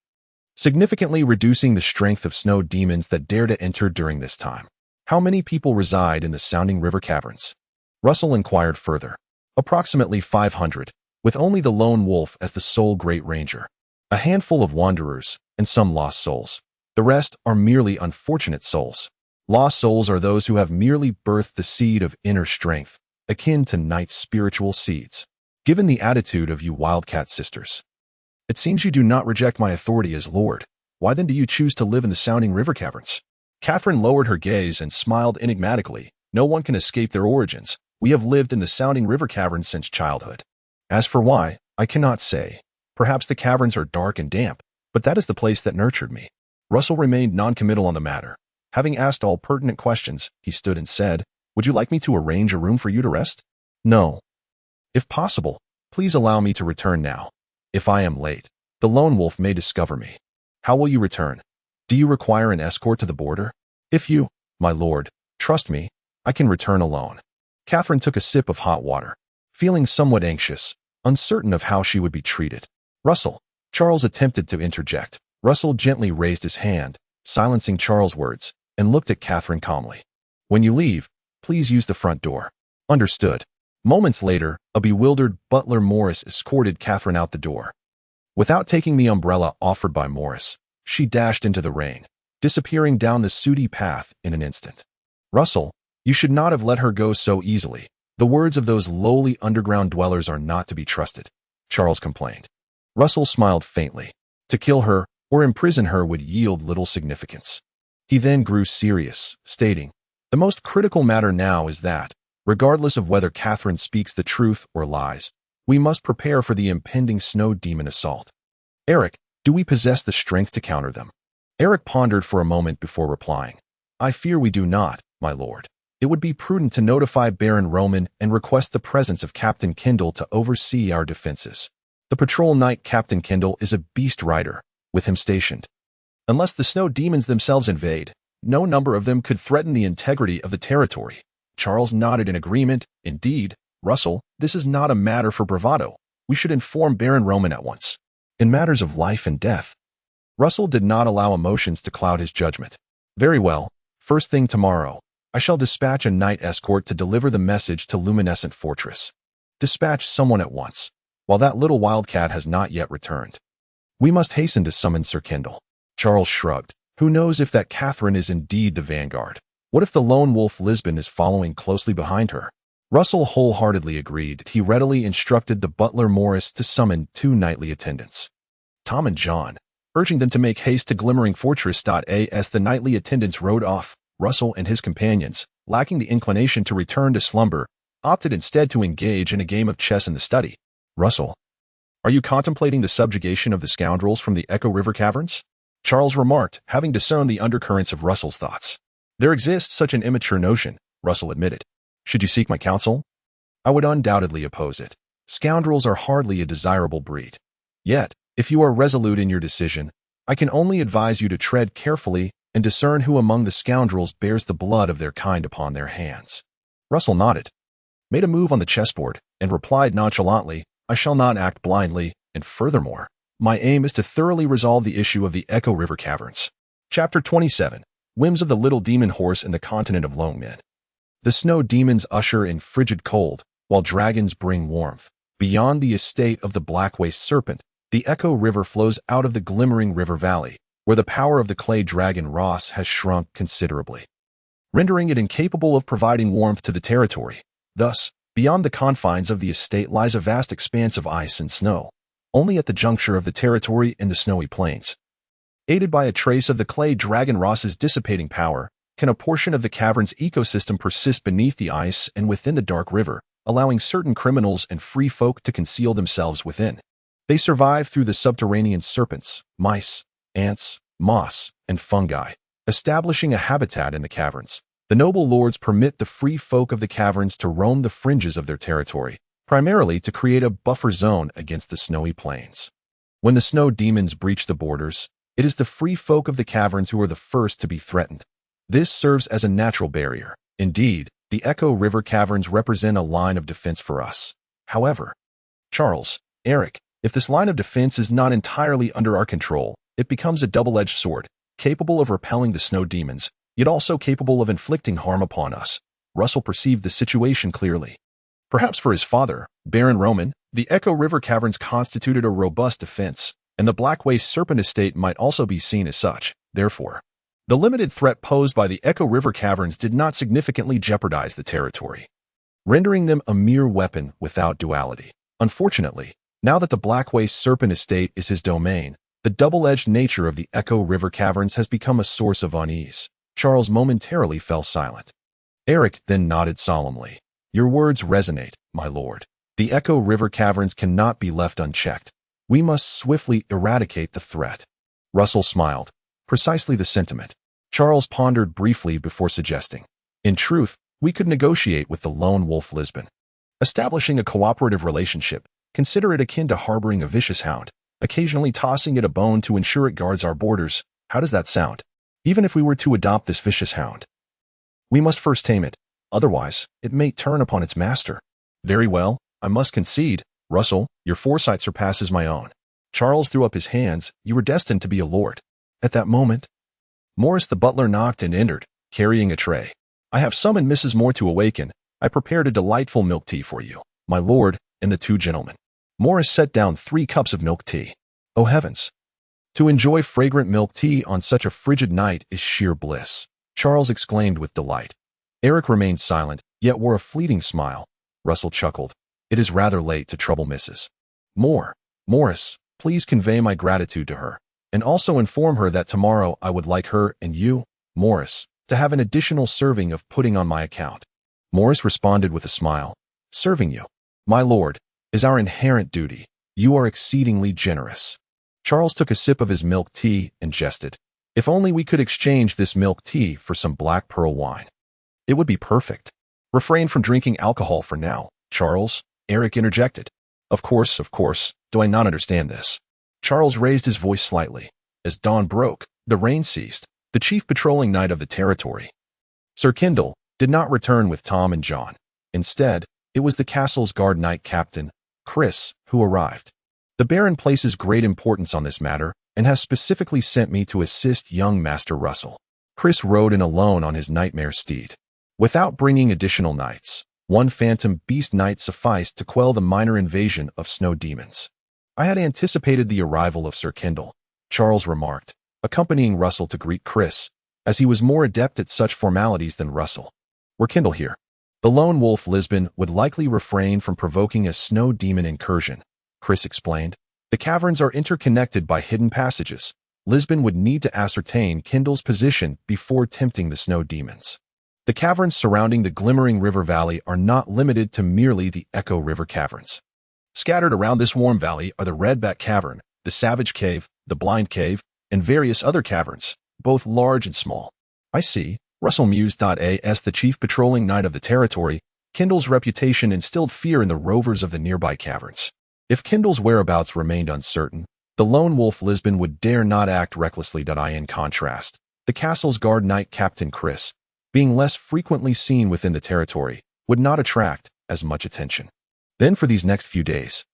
[SPEAKER 1] significantly reducing the strength of snow demons that dare to enter during this time. "How many people reside in the Sounding River caverns?" Russell inquired further. "Approximately 500, with only the lone wolf as the sole great ranger. A handful of wanderers, and some lost souls. The rest are merely unfortunate souls. Lost souls are those who have merely birthed the seed of inner strength, akin to Knight's spiritual seeds. Given the attitude of you Wildcat sisters, It seems you do not reject my authority as lord. Why then do you choose to live in the sounding river caverns? Catherine lowered her gaze and smiled enigmatically. No one can escape their origins. We have lived in the sounding river caverns since childhood. As for why, I cannot say. Perhaps the caverns are dark and damp, but that is the place that nurtured me. Russell remained non-committal on the matter. Having asked all pertinent questions, he stood and said, "Would you like me to arrange a room for you to rest?" "No. If possible, please allow me to return now. If I am late, the lone wolf may discover me." "How will you return? Do you require an escort to the border?" "If you, my lord, trust me, I can return alone." Catherine took a sip of hot water, feeling somewhat anxious, uncertain of how she would be treated. "Russell," Charles attempted to interject. Russell gently raised his hand, silencing Charles' words, and looked at Catherine calmly. "When you leave, please use the front door." "Understood." Moments later, a bewildered butler Morris escorted Catherine out the door. Without taking the umbrella offered by Morris, she dashed into the rain, disappearing down the sooty path in an instant. "Russell, you should not have let her go so easily. The words of those lowly underground dwellers are not to be trusted," Charles complained. Russell smiled faintly. To kill her or imprison her would yield little significance. He then grew serious, stating, "The most critical matter now is that, regardless of whether Catherine speaks the truth or lies, we must prepare for the impending snow demon assault. Eric, do we possess the strength to counter them?" Eric pondered for a moment before replying, "I fear we do not, my lord. It would be prudent to notify Baron Roman and request the presence of Captain Kindle to oversee our defenses. The patrol knight Captain Kindle is a beast rider, with him stationed. Unless the snow demons themselves invade, no number of them could threaten the integrity of the territory." Charles nodded in agreement. "Indeed, Russell, this is not a matter for bravado. We should inform Baron Roman at once. In matters of life and death." Russell did not allow emotions to cloud his judgment. "Very well, first thing tomorrow, I shall dispatch a knight escort to deliver the message to Luminescent Fortress. Dispatch someone at once, while that little wildcat has not yet returned. We must hasten to summon Sir Kindle." Charles shrugged. Who knows if that Catherine is indeed the vanguard? What if the lone wolf Lisbon is following closely behind her? Russell wholeheartedly agreed. He readily instructed the butler Morris to summon 2 knightly attendants, Tom and John, urging them to make haste to Glimmering Fortress. As the knightly attendants rode off, Russell and his companions, lacking the inclination to return to slumber, opted instead to engage in a game of chess in the study. "Russell, are you contemplating the subjugation of the scoundrels from the Echo River Caverns?" Charles remarked, having discerned the undercurrents of Russell's thoughts. "There exists such an immature notion," Russell admitted. "Should you seek my counsel?" "I would undoubtedly oppose it. Scoundrels are hardly a desirable breed. Yet, if you are resolute in your decision, I can only advise you to tread carefully and discern who among the scoundrels bears the blood of their kind upon their hands." Russell nodded, made a move on the chessboard, and replied nonchalantly, "I shall not act blindly, and furthermore, my aim is to thoroughly resolve the issue of the Echo River Caverns." Chapter 27. Whims of the Little Demon Horse in the Continent of Lone Men. The snow demons usher in frigid cold, while dragons bring warmth. Beyond the estate of the Black Waste Serpent, the Echo River flows out of the glimmering river valley, where the power of the clay dragon Ross has shrunk considerably, rendering it incapable of providing warmth to the territory. Thus, beyond the confines of the estate lies a vast expanse of ice and snow, only at the juncture of the territory and the snowy plains. Aided by a trace of the clay dragon Ross's dissipating power, can a portion of the cavern's ecosystem persist beneath the ice and within the dark river, allowing certain criminals and free folk to conceal themselves within. They survive through the subterranean serpents, mice, ants, moss, and fungi, establishing a habitat in the caverns. The noble lords permit the free folk of the caverns to roam the fringes of their territory, primarily to create a buffer zone against the snowy plains. When the snow demons breach the borders, it is the free folk of the caverns who are the first to be threatened. This serves as a natural barrier. Indeed, the Echo River Caverns represent a line of defense for us. However, Charles, Eric, if this line of defense is not entirely under our control, it becomes a double-edged sword, capable of repelling the snow demons, yet also capable of inflicting harm upon us. Russell perceived the situation clearly. Perhaps for his father, Baron Roman, the Echo River Caverns constituted a robust defense, and the Black Waste Serpent Estate might also be seen as such. Therefore, the limited threat posed by the Echo River Caverns did not significantly jeopardize the territory, rendering them a mere weapon without duality. Unfortunately, Now that the Black Waste Serpent Estate is his domain, the double-edged nature of the Echo River Caverns has become a source of unease. Charles momentarily fell silent. Eric then nodded solemnly. Your words resonate, my lord. The Echo River Caverns cannot be left unchecked. We must swiftly eradicate the threat. Russell smiled. Precisely the sentiment. Charles pondered briefly before suggesting. In truth, we could negotiate with the lone wolf Lisbon. Establishing a cooperative relationship, consider it akin to harboring a vicious hound, occasionally tossing it a bone to ensure it guards our borders. How does that sound? Even if we were to adopt this vicious hound, we must first tame it. Otherwise, it may turn upon its master. Very well, I must concede. Russell, your foresight surpasses my own. Charles threw up his hands. You were destined to be a lord. At that moment, Morris the butler knocked and entered, carrying a tray. I have summoned Mrs. Moore to awaken. I prepared a delightful milk tea for you, my lord, and the two gentlemen. Morris set down 3 cups of milk tea. Oh heavens! To enjoy fragrant milk tea on such a frigid night is sheer bliss, Charles exclaimed with delight. Eric remained silent, yet wore a fleeting smile. Russell chuckled. It is rather late to trouble Mrs. Moore. Morris, please convey my gratitude to her, and also inform her that tomorrow I would like her and you, Morris, to have an additional serving of pudding on my account. Morris responded with a smile. Serving you, my lord, is our inherent duty. You are exceedingly generous. Charles took a sip of his milk tea and jested. If only we could exchange this milk tea for some black pearl wine. It would be perfect. Refrain from drinking alcohol for now, Charles, Eric interjected. Of course, do I not understand this? Charles raised his voice slightly. As dawn broke, the rain ceased. The chief patrolling knight of the territory, Sir Kindle, did not return with Tom and John. Instead, it was the castle's guard knight captain, Chris, who arrived. The Baron places great importance on this matter and has specifically sent me to assist young Master Russell. Chris rode in alone on his nightmare steed. Without bringing additional knights, 1 phantom beast knight sufficed to quell the minor invasion of snow demons. I had anticipated the arrival of Sir Kindle, Charles remarked, accompanying Russell to greet Chris, as he was more adept at such formalities than Russell. Were Kindle here? The lone wolf Lisbon would likely refrain from provoking a snow demon incursion, Chris explained. The caverns are interconnected by hidden passages. Lisbon would need to ascertain Kindle's position before tempting the snow demons. The caverns surrounding the glimmering river valley are not limited to merely the Echo River Caverns. Scattered around this warm valley are the Redback Cavern, the Savage Cave, the Blind Cave, and various other caverns, both large and small. I see, Russell mused. As the chief patrolling knight of the territory, Kindle's reputation instilled fear in the rovers of the nearby caverns. If Kindle's whereabouts remained uncertain, the lone wolf Lisbon would dare not act recklessly. In contrast, the castle's guard knight Captain Chris, being less frequently seen within the territory, would not attract as much attention. Then for these next few days,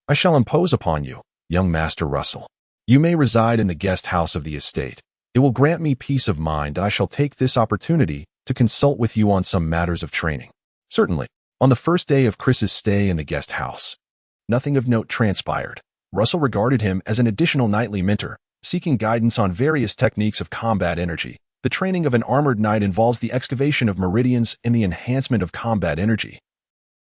[SPEAKER 1] I shall impose upon you, young Master Russell. You may reside in the guest house of the estate. It will grant me peace of mind. I shall take this opportunity to consult with you on some matters of training. Certainly, on the first day of Chris's stay in the guest house, nothing of note transpired. Russell regarded him as an additional knightly mentor, seeking guidance on various techniques of combat energy. The training of an armored knight involves the excavation of meridians and the enhancement of combat energy,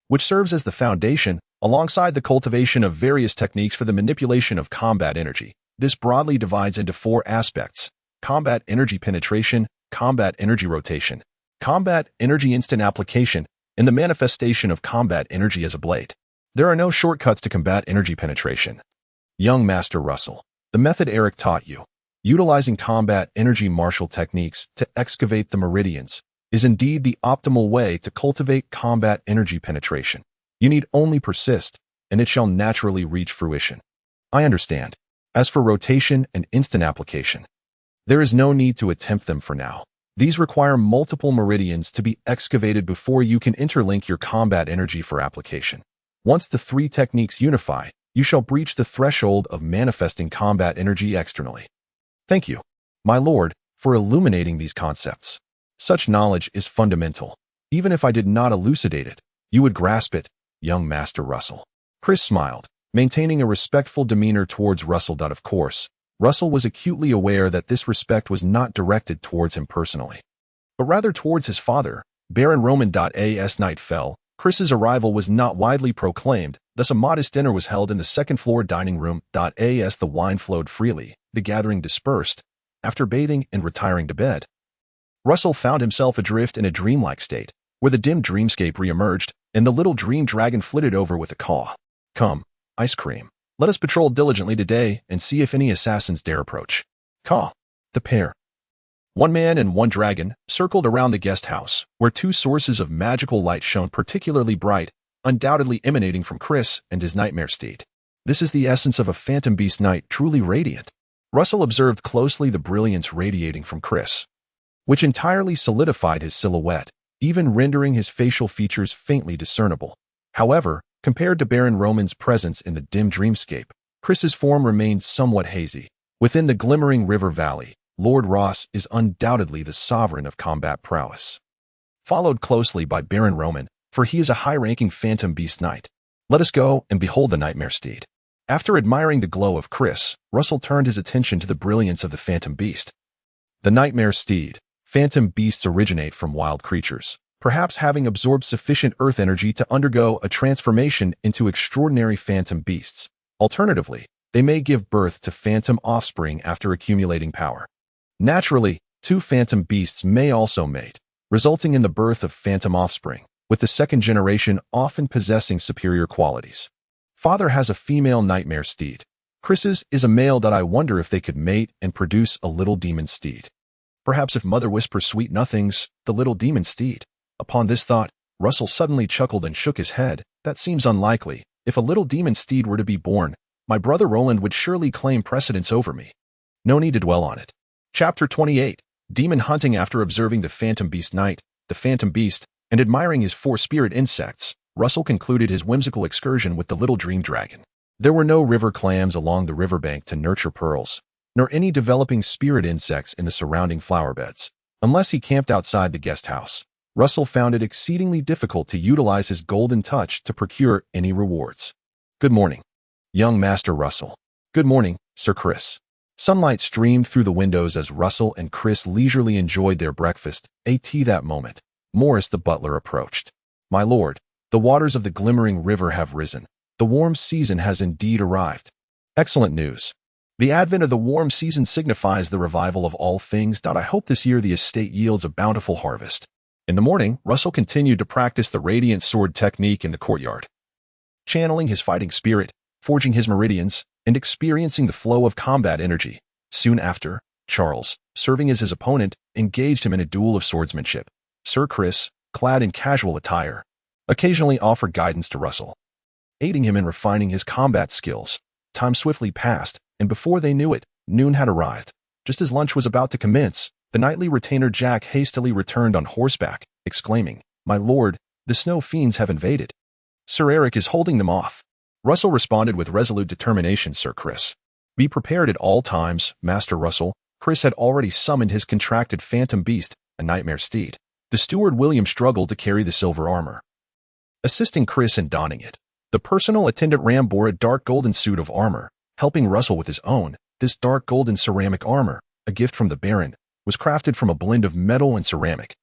[SPEAKER 1] which serves as the foundation, alongside the cultivation of various techniques for the manipulation of combat energy. This broadly divides into 4 aspects: combat energy penetration, combat energy rotation, combat energy instant application, and the manifestation of combat energy as a blade. There are no shortcuts to combat energy penetration. Young Master Russell, the method Eric taught you, utilizing combat energy martial techniques to excavate the meridians, is indeed the optimal way to cultivate combat energy penetration. You need only persist, and it shall naturally reach fruition. I understand. As for rotation and instant application, there is no need to attempt them for now. These require multiple meridians to be excavated before you can interlink your combat energy for application. Once the 3 techniques unify, you shall breach the threshold of manifesting combat energy externally. Thank you, my lord, for illuminating these concepts. Such knowledge is fundamental. Even if I did not elucidate it, you would grasp it, young Master Russell. Chris smiled, maintaining a respectful demeanor towards Russell. Of course, Russell was acutely aware that this respect was not directed towards him personally, but rather towards his father, Baron Roman. As night fell, Chris's arrival was not widely proclaimed, Thus a modest dinner was held in the second-floor dining room. As the wine flowed freely, the gathering dispersed. After bathing and retiring to bed, Russell found himself adrift in a dreamlike state, where the dim dreamscape re-emerged, and the little dream dragon flitted over with a caw. "Come, ice cream. Let us patrol diligently today and see if any assassins dare approach." Caw. The pair, one man and one dragon, circled around the guest house, where two sources of magical light shone particularly bright, undoubtedly emanating from Chris and his nightmare steed. This is the essence of a phantom beast knight, truly radiant. Russell observed closely the brilliance radiating from Chris, which entirely solidified his silhouette, even rendering his facial features faintly discernible. However, compared to Baron Roman's presence in the dim dreamscape, Chris's form remained somewhat hazy. Within the glimmering river valley, Lord Ross is undoubtedly the sovereign of combat prowess, followed closely by Baron Roman, for he is a high-ranking phantom beast knight. Let us go and behold the nightmare steed. After admiring the glow of Chris, Russell turned his attention to the brilliance of the phantom beast. The nightmare steed. Phantom beasts originate from wild creatures, perhaps having absorbed sufficient earth energy to undergo a transformation into extraordinary phantom beasts. Alternatively, they may give birth to phantom offspring after accumulating power. Naturally, two phantom beasts may also mate, resulting in the birth of phantom offspring, with the second generation often possessing superior qualities. Father has a female nightmare steed. Chris's is a male. I wonder if they could mate and produce a little demon steed. Perhaps if mother whispers sweet nothings, the little demon steed. Upon this thought, Russell suddenly chuckled and shook his head. That seems unlikely. If a little demon steed were to be born, my brother Roland would surely claim precedence over me. No need to dwell on it. Chapter 28. Demon hunting. After observing the phantom beast knight, the phantom beast, and admiring his four spirit insects, Russell concluded his whimsical excursion with the little dream dragon. There were no river clams along the riverbank to nurture pearls, nor any developing spirit insects in the surrounding flower beds. Unless he camped outside the guest house, Russell found it exceedingly difficult to utilize his golden touch to procure any rewards. Good morning, young Master Russell. Good morning, Sir Chris. Sunlight streamed through the windows as Russell and Chris leisurely enjoyed their breakfast. That moment, Morris the butler approached. My lord, the waters of the glimmering river have risen. The warm season has indeed arrived. Excellent news. The advent of the warm season signifies the revival of all things. I hope this year the estate yields a bountiful harvest. In the morning, Russell continued to practice the radiant sword technique in the courtyard, channeling his fighting spirit, forging his meridians, and experiencing the flow of combat energy. Soon after, Charles, serving as his opponent, engaged him in a duel of swordsmanship. Sir Chris, clad in casual attire, occasionally offered guidance to Russell, aiding him in refining his combat skills. Time swiftly passed, and before they knew it, noon had arrived. Just as lunch was about to commence, the knightly retainer Jack hastily returned on horseback, exclaiming, My lord, the snow fiends have invaded. Sir Eric is holding them off. Russell responded with resolute determination. Sir Chris, be prepared at all times, Master Russell. Chris had already summoned his contracted phantom beast, a nightmare steed. The steward William struggled to carry the silver armor, assisting Chris in donning it. The personal attendant Ram bore a dark golden suit of armor, helping Russell with his own. This dark golden ceramic armor, a gift from the Baron, was crafted from a blend of metal and ceramic.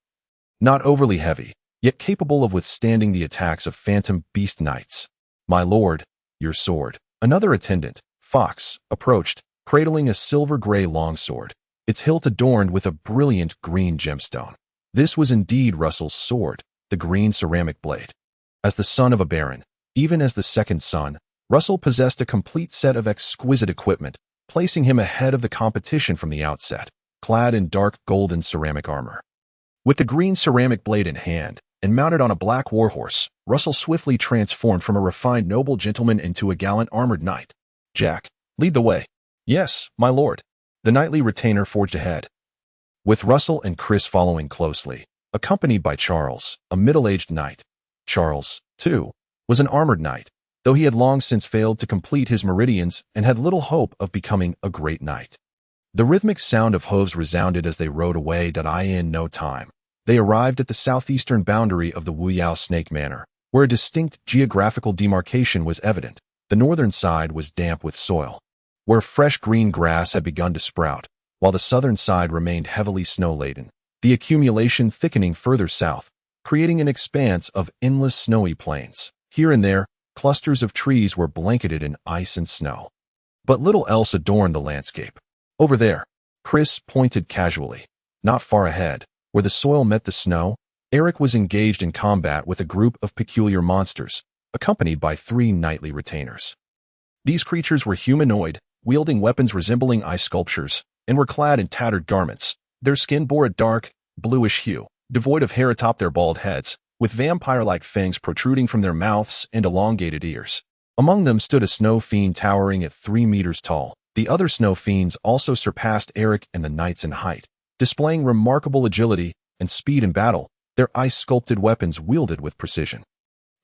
[SPEAKER 1] Not overly heavy, yet capable of withstanding the attacks of phantom beast knights. My lord, your sword. Another attendant, Fox, approached, cradling a silver-gray longsword, its hilt adorned with a brilliant green gemstone. This was indeed Russell's sword, the green ceramic blade. As the son of a baron, even as the second son, Russell possessed a complete set of exquisite equipment, placing him ahead of the competition from the outset, clad in dark golden ceramic armor. With the green ceramic blade in hand, and mounted on a black warhorse, Russell swiftly transformed from a refined noble gentleman into a gallant armored knight. Jack, lead the way. Yes, my lord. The knightly retainer forged ahead, with Russell and Chris following closely, accompanied by Charles, a middle-aged knight. Charles, too, was an armored knight, though he had long since failed to complete his meridians and had little hope of becoming a great knight. The rhythmic sound of hooves resounded as they rode away. In no time, they arrived at the southeastern boundary of the Wuyao Snake Manor, where a distinct geographical demarcation was evident. The northern side was damp with soil, where fresh green grass had begun to sprout, while the southern side remained heavily snow-laden, the accumulation thickening further south, creating an expanse of endless snowy plains. Here and there, clusters of trees were blanketed in ice and snow. But little else adorned the landscape. Over there, Chris pointed casually. Not far ahead, where the soil met the snow, Eric was engaged in combat with a group of peculiar monsters, accompanied by 3 knightly retainers. These creatures were humanoid, wielding weapons resembling ice sculptures, and were clad in tattered garments. Their skin bore a dark, bluish hue, devoid of hair atop their bald heads, with vampire-like fangs protruding from their mouths and elongated ears. Among them stood a snow fiend towering at 3 meters tall. The other snow fiends also surpassed Eric and the knights in height, displaying remarkable agility and speed in battle, their ice-sculpted weapons wielded with precision.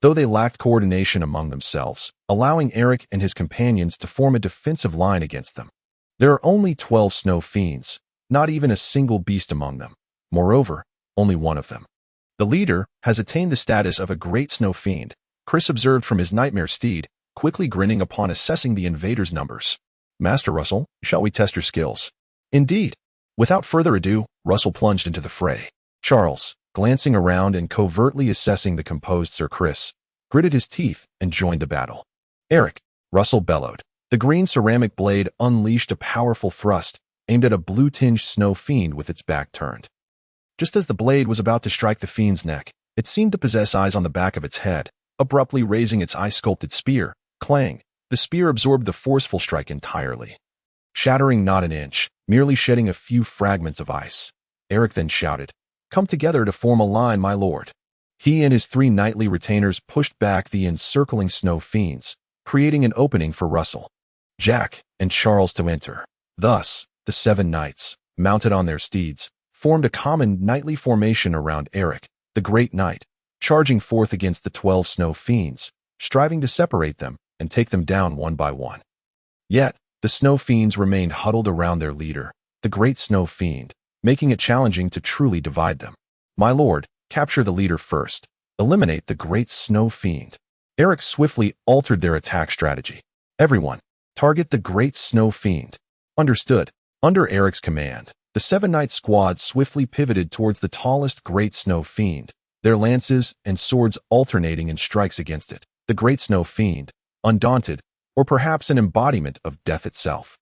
[SPEAKER 1] Though they lacked coordination among themselves, allowing Eric and his companions to form a defensive line against them. There are only 12 snow fiends, not even a single beast among them. Moreover, only one of them. The leader has attained the status of a great snow fiend, Chris observed from his nightmare steed, quickly grinning upon assessing the invaders' numbers. Master Russell, shall we test your skills? Indeed. Without further ado, Russell plunged into the fray. Charles, glancing around and covertly assessing the composed Sir Chris, gritted his teeth and joined the battle. Eric, Russell bellowed. The green ceramic blade unleashed a powerful thrust, aimed at a blue-tinged snow fiend with its back turned. Just as the blade was about to strike the fiend's neck, it seemed to possess eyes on the back of its head, abruptly raising its ice-sculpted spear. Clang! The spear absorbed the forceful strike entirely, shattering not an inch, merely shedding a few fragments of ice. Eric then shouted, "Come together to form a line, my lord." He and his 3 knightly retainers pushed back the encircling snow fiends, creating an opening for Russell, Jack, and Charles to enter. Thus, the 7 knights, mounted on their steeds, formed a common knightly formation around Eric, the great knight, charging forth against the 12 snow fiends, striving to separate them and take them down one by one. Yet, the snow fiends remained huddled around their leader, the great snow fiend, making it challenging to truly divide them. My lord, capture the leader first. Eliminate the great snow fiend. Eric swiftly altered their attack strategy. Everyone, target the great snow fiend. Understood. Under Eric's command, the 7-knight squad swiftly pivoted towards the tallest great snow fiend, their lances and swords alternating in strikes against it. The great snow fiend, undaunted, or perhaps an embodiment of death itself,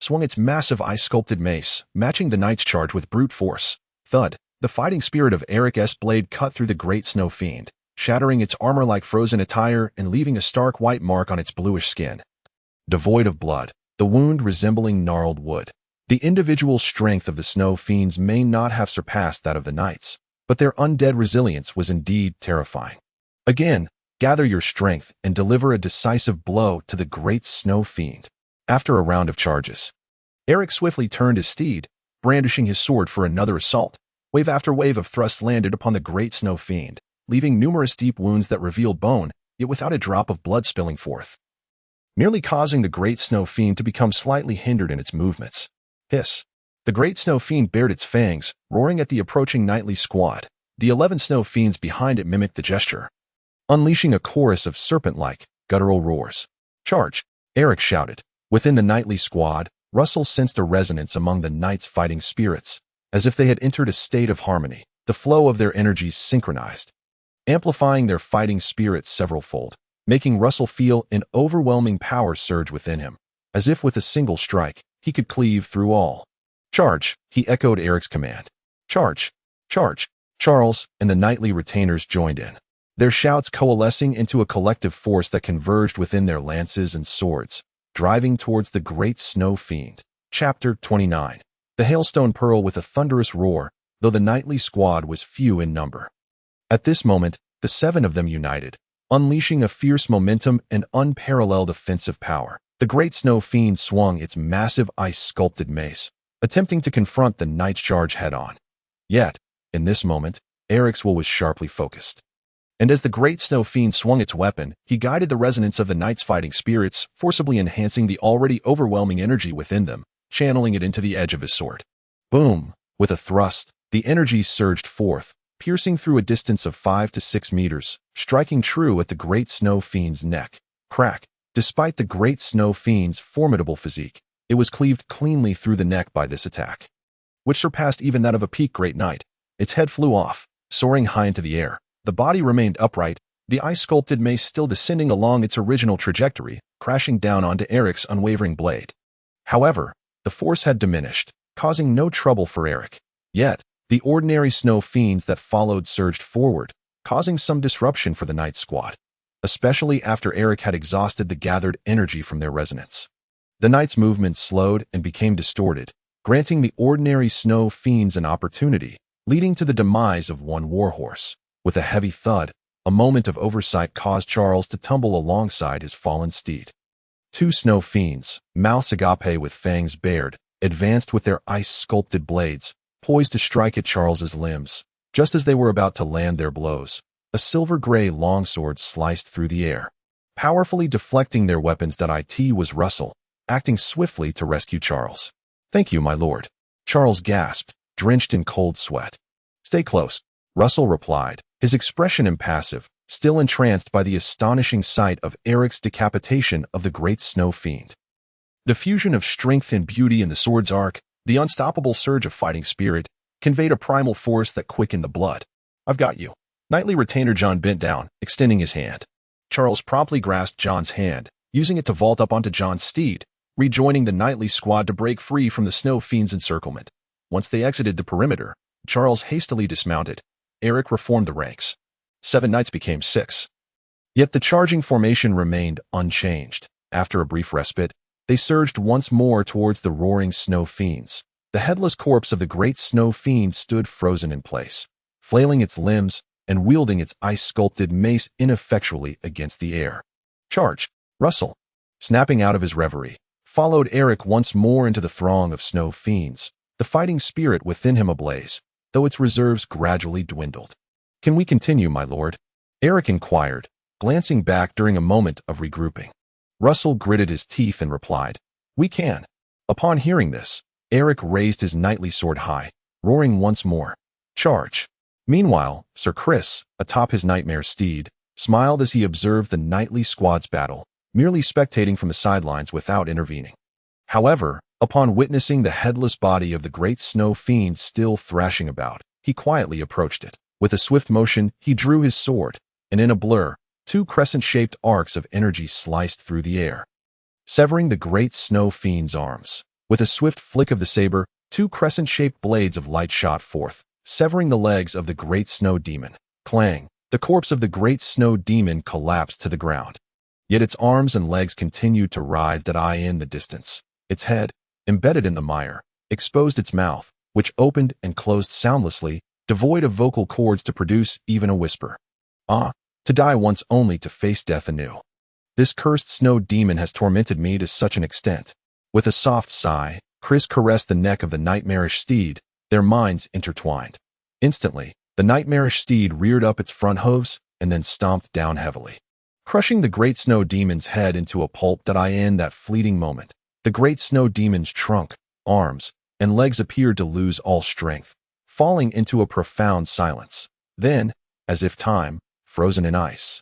[SPEAKER 1] swung its massive ice-sculpted mace, matching the knight's charge with brute force. Thud! The fighting spirit of Eric's blade cut through the great snow fiend, shattering its armor like frozen attire and leaving a stark white mark on its bluish skin. Devoid of blood, the wound resembling gnarled wood. The individual strength of the snow fiends may not have surpassed that of the knights, but their undead resilience was indeed terrifying. Again, gather your strength and deliver a decisive blow to the great snow fiend. After a round of charges, Eric swiftly turned his steed, brandishing his sword for another assault. Wave after wave of thrusts landed upon the great snow fiend, leaving numerous deep wounds that revealed bone, yet without a drop of blood spilling forth, merely causing the great snow fiend to become slightly hindered in its movements. Hiss! The great snow fiend bared its fangs, roaring at the approaching knightly squad. The 11 snow fiends behind it mimicked the gesture, unleashing a chorus of serpent-like, guttural roars. Charge! Eric shouted. Within the knightly squad, Russell sensed a resonance among the knights' fighting spirits, as if they had entered a state of harmony. The flow of their energies synchronized, amplifying their fighting spirits several-fold, making Russell feel an overwhelming power surge within him, as if with a single strike, he could cleave through all. Charge! He echoed Eric's command. Charge! Charge! Charles and the knightly retainers joined in, their shouts coalescing into a collective force that converged within their lances and swords, driving towards the great snow fiend. Chapter 29. The hailstone pearl with a thunderous roar, though the knightly squad was few in number. At this moment, the 7 of them united, unleashing a fierce momentum and unparalleled offensive power. The great snow fiend swung its massive ice-sculpted mace, attempting to confront the knight's charge head-on. Yet, in this moment, Eric's will was sharply focused. And as the great snow fiend swung its weapon, he guided the resonance of the knight's fighting spirits, forcibly enhancing the already overwhelming energy within them, channeling it into the edge of his sword. Boom! With a thrust, the energy surged forth, piercing through a distance of 5 to 6 meters, striking true at the great snow fiend's neck. Crack! Despite the great snow fiend's formidable physique, it was cleaved cleanly through the neck by this attack, which surpassed even that of a peak great knight. Its head flew off, soaring high into the air. The body remained upright, the ice-sculpted mace still descending along its original trajectory, crashing down onto Eric's unwavering blade. However, the force had diminished, causing no trouble for Eric. Yet, the ordinary snow fiends that followed surged forward, causing some disruption for the Knight squad, especially after Eric had exhausted the gathered energy from their resonance. The Knight's movement slowed and became distorted, granting the ordinary snow fiends an opportunity, leading to the demise of one warhorse. With a heavy thud, a moment of oversight caused Charles to tumble alongside his fallen steed. Two snow fiends, mouths agape with fangs bared, advanced with their ice-sculpted blades, poised to strike at Charles's limbs. Just as they were about to land their blows, a silver-gray longsword sliced through the air. Powerfully deflecting their weapons, it was Russell, acting swiftly to rescue Charles. "Thank you, my lord," Charles gasped, drenched in cold sweat. "Stay close," Russell replied, his expression impassive, still entranced by the astonishing sight of Eric's decapitation of the great snow fiend. The fusion of strength and beauty in the sword's arc, the unstoppable surge of fighting spirit, conveyed a primal force that quickened the blood. "I've got you." Knightly retainer John bent down, extending his hand. Charles promptly grasped John's hand, using it to vault up onto John's steed, rejoining the knightly squad to break free from the snow fiend's encirclement. Once they exited the perimeter, Charles hastily dismounted. Eric reformed the ranks. 7 knights became 6. Yet the charging formation remained unchanged. After a brief respite, they surged once more towards the roaring snow fiends. The headless corpse of the great snow fiend stood frozen in place, flailing its limbs and wielding its ice-sculpted mace ineffectually against the air. "Charge!" Russell, snapping out of his reverie, followed Eric once more into the throng of snow fiends, the fighting spirit within him ablaze, though its reserves gradually dwindled. "Can we continue, my lord?" Eric inquired, glancing back during a moment of regrouping. Russell gritted his teeth and replied, "We can." Upon hearing this, Eric raised his knightly sword high, roaring once more, "Charge!" Meanwhile, Sir Chris, atop his nightmare steed, smiled as he observed the knightly squad's battle, merely spectating from the sidelines without intervening. However, upon witnessing the headless body of the great snow fiend still thrashing about, he quietly approached it. With a swift motion, he drew his sword, and in a blur, 2 crescent-shaped arcs of energy sliced through the air, severing the great snow fiend's arms. With a swift flick of the saber, 2 crescent-shaped blades of light shot forth, severing the legs of the great snow demon. Clang! The corpse of the great snow demon collapsed to the ground. Yet its arms and legs continued to writhe in the distance. Its head, embedded in the mire, exposed its mouth, which opened and closed soundlessly, devoid of vocal cords to produce even a whisper. "Ah, to die once only to face death anew. This cursed snow demon has tormented me to such an extent." With a soft sigh, Chris caressed the neck of the nightmarish steed, their minds intertwined. Instantly, the nightmarish steed reared up its front hooves and then stomped down heavily, crushing the great snow demon's head into a pulp. In that fleeting moment, the great snow demon's trunk, arms, and legs appeared to lose all strength, falling into a profound silence. Then, as if time, frozen in ice,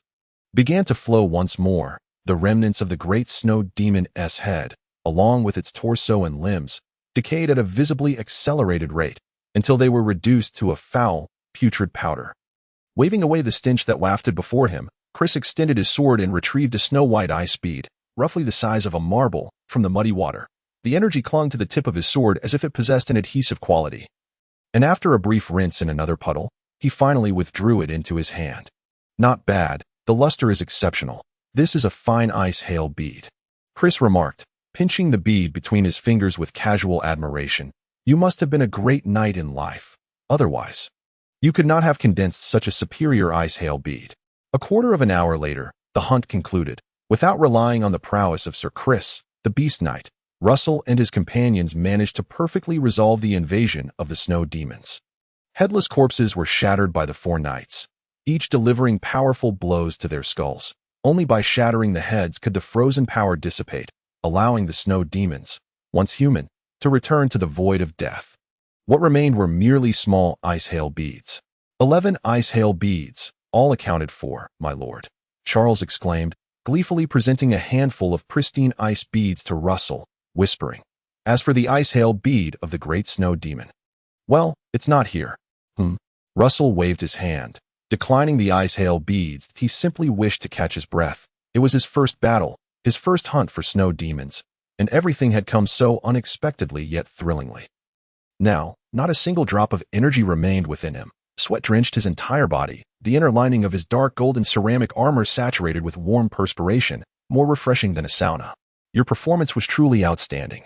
[SPEAKER 1] began to flow once more, the remnants of the great snow demon's head, along with its torso and limbs, decayed at a visibly accelerated rate until they were reduced to a foul, putrid powder. Waving away the stench that wafted before him, Chris extended his sword and retrieved a snow-white ice bead, roughly the size of a marble, from the muddy water. The energy clung to the tip of his sword as if it possessed an adhesive quality. And after a brief rinse in another puddle, he finally withdrew it into his hand. "Not bad. The luster is exceptional. This is a fine ice hail bead," Chris remarked, pinching the bead between his fingers with casual admiration. "You must have been a great knight in life. Otherwise, you could not have condensed such a superior ice hail bead." A quarter of an hour later, the hunt concluded. Without relying on the prowess of Sir Chris, the Beast Knight, Russell and his companions managed to perfectly resolve the invasion of the snow demons. Headless corpses were shattered by the 4 knights, each delivering powerful blows to their skulls. Only by shattering the heads could the frozen power dissipate, allowing the snow demons, once human, to return to the void of death. What remained were merely small ice hail beads. 11 ice hail beads, all accounted for, my lord, Charles exclaimed, gleefully presenting a handful of pristine ice beads to Russell, whispering, "As for the ice hail bead of the great snow demon, well, it's not here." Russell waved his hand, Declining the ice hail beads, he simply wished to catch his breath. It was his first battle, his first hunt for snow demons, and everything had come so unexpectedly yet thrillingly. Now, not a single drop of energy remained within him. Sweat drenched his entire body, the inner lining of his dark golden ceramic armor saturated with warm perspiration, more refreshing than a sauna. Your performance was truly outstanding.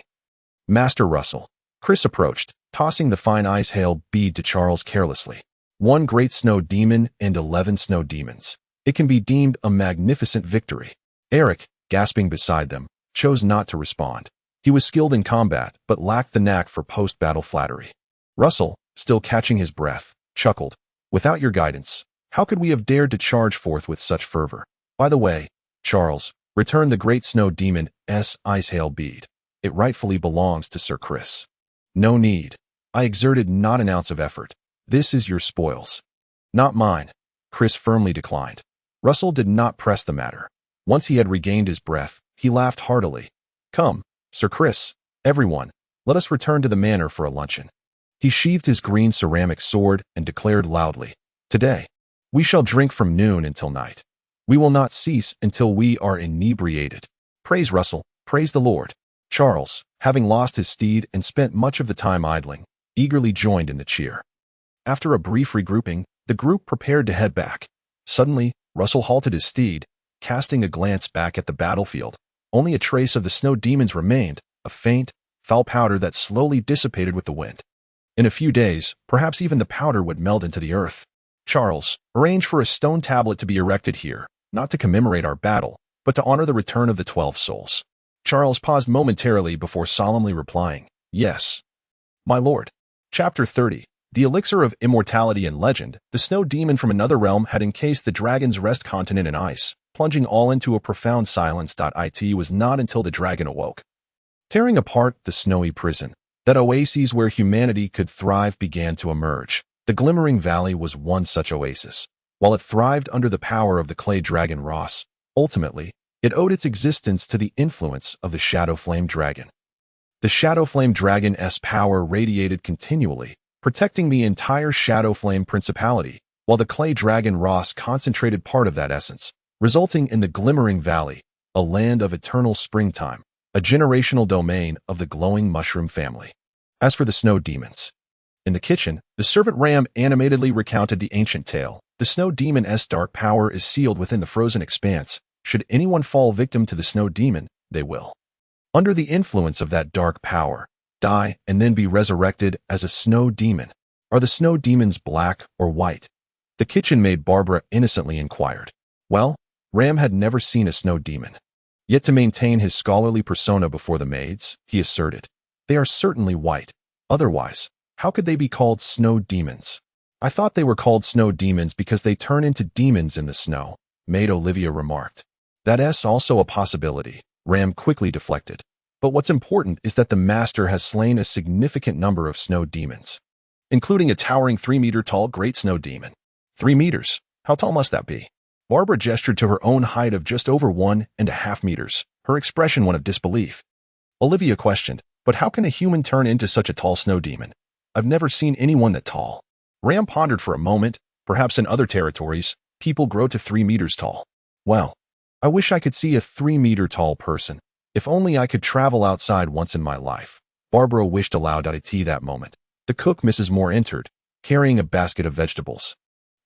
[SPEAKER 1] Master Russell. Chris approached, tossing the fine ice hail bead to Charles carelessly. 1 great snow demon and 11 snow demons. It can be deemed a magnificent victory. Eric, gasping beside them, chose not to respond. He was skilled in combat, but lacked the knack for post-battle flattery. Russell, still catching his breath, chuckled. Without your guidance, how could we have dared to charge forth with such fervor? By the way, Charles, return the great snow demon's ice hail bead. It rightfully belongs to Sir Chris. No need. I exerted not an ounce of effort. This is your spoils. Not mine. Chris firmly declined. Russell did not press the matter. Once he had regained his breath, he laughed heartily. Come, Sir Chris, everyone, let us return to the manor for a luncheon. He sheathed his green ceramic sword and declared loudly, Today, we shall drink from noon until night. We will not cease until we are inebriated. Praise Russell, praise the Lord. Charles, having lost his steed and spent much of the time idling, eagerly joined in the cheer. After a brief regrouping, the group prepared to head back. Suddenly, Russell halted his steed, casting a glance back at the battlefield. Only a trace of the snow demons remained, a faint, foul powder that slowly dissipated with the wind. In a few days, perhaps even the powder would melt into the earth. Charles, arrange for a stone tablet to be erected here, not to commemorate our battle, but to honor the return of the 12 souls. Charles paused momentarily before solemnly replying, Yes, my lord. Chapter 30. The elixir of immortality and legend, the snow demon from another realm had encased the dragon's rest continent in ice, plunging all into a profound silence. It was not until the dragon awoke, tearing apart the snowy prison, that oases where humanity could thrive began to emerge. The glimmering valley was one such oasis. While it thrived under the power of the clay dragon Ross, ultimately, it owed its existence to the influence of the Shadow Flame Dragon. The Shadow Flame Dragon's power radiated continually, protecting the entire Shadow Flame Principality, while the clay dragon Ross concentrated part of that essence, resulting in the Glimmering Valley, a land of eternal springtime, a generational domain of the glowing mushroom family. As for the snow demons, in the kitchen, the servant Ram animatedly recounted the ancient tale. The snow demon's dark power is sealed within the frozen expanse. Should anyone fall victim to the snow demon, they will, under the influence of that dark power, die and then be resurrected as a snow demon. Are the snow demons black or white? The kitchen maid Barbara innocently inquired. Well, Ram had never seen a snow demon. Yet to maintain his scholarly persona before the maids, he asserted, They are certainly white. Otherwise, how could they be called snow demons? I thought they were called snow demons because they turn into demons in the snow, Maid Olivia remarked. That's also a possibility, Ram quickly deflected. But what's important is that the master has slain a significant number of snow demons, including a towering 3-meter-tall great snow demon. 3 meters? How tall must that be? Barbara gestured to her own height of just over 1.5 meters, her expression one of disbelief. Olivia questioned, But how can a human turn into such a tall snow demon? I've never seen anyone that tall. Ram pondered for a moment. Perhaps in other territories, people grow to 3 meters tall. Well, I wish I could see a 3-meter-tall person. If only I could travel outside once in my life. Barbara wished aloud at that moment. The cook, Mrs. Moore, entered, carrying a basket of vegetables,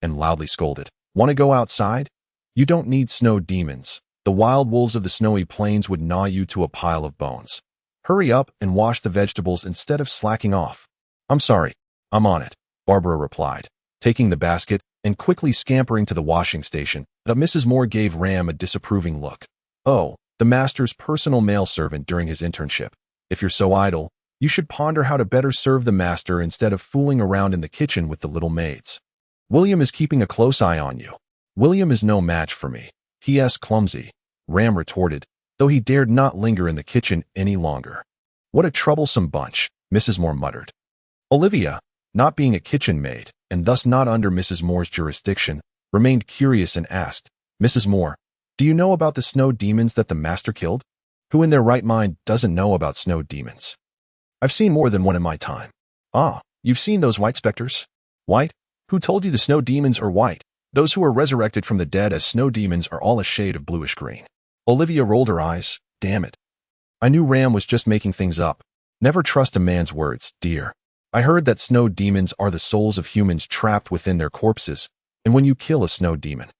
[SPEAKER 1] and loudly scolded, Want to go outside? You don't need snow demons. The wild wolves of the snowy plains would gnaw you to a pile of bones. Hurry up and wash the vegetables instead of slacking off. I'm sorry, I'm on it, Barbara replied, taking the basket and quickly scampering to the washing station. But Mrs. Moore gave Ram a disapproving look. Oh, the master's personal male servant during his internship. If you're so idle, you should ponder how to better serve the master instead of fooling around in the kitchen with the little maids. William is keeping a close eye on you. William is no match for me. He's clumsy, Ram retorted, though he dared not linger in the kitchen any longer. What a troublesome bunch, Mrs. Moore muttered. Olivia, not being a kitchen maid, and thus not under Mrs. Moore's jurisdiction, remained curious and asked, Mrs. Moore, do you know about the snow demons that the master killed? Who in their right mind doesn't know about snow demons? I've seen more than one in my time. Ah, you've seen those white specters? White? Who told you the snow demons are white? Those who are resurrected from the dead as snow demons are all a shade of bluish-green. Olivia rolled her eyes. Damn it. I knew Ram was just making things up. Never trust a man's words, dear. I heard that snow demons are the souls of humans trapped within their corpses, and when you kill a snow demon,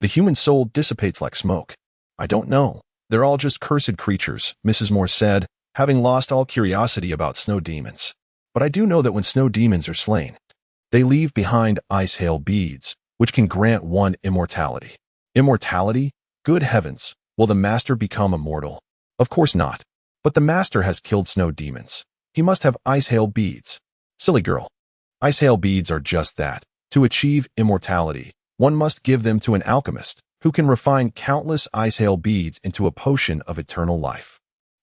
[SPEAKER 1] the human soul dissipates like smoke. I don't know. They're all just cursed creatures, Mrs. Moore said, having lost all curiosity about snow demons. But I do know that when snow demons are slain, they leave behind ice hail beads, which can grant one immortality. Immortality? Good heavens, will the master become immortal? Of course not. But the master has killed snow demons. He must have ice hail beads. Silly girl. Ice hail beads are just that. To achieve immortality, one must give them to an alchemist, who can refine countless ice hail beads into a potion of eternal life.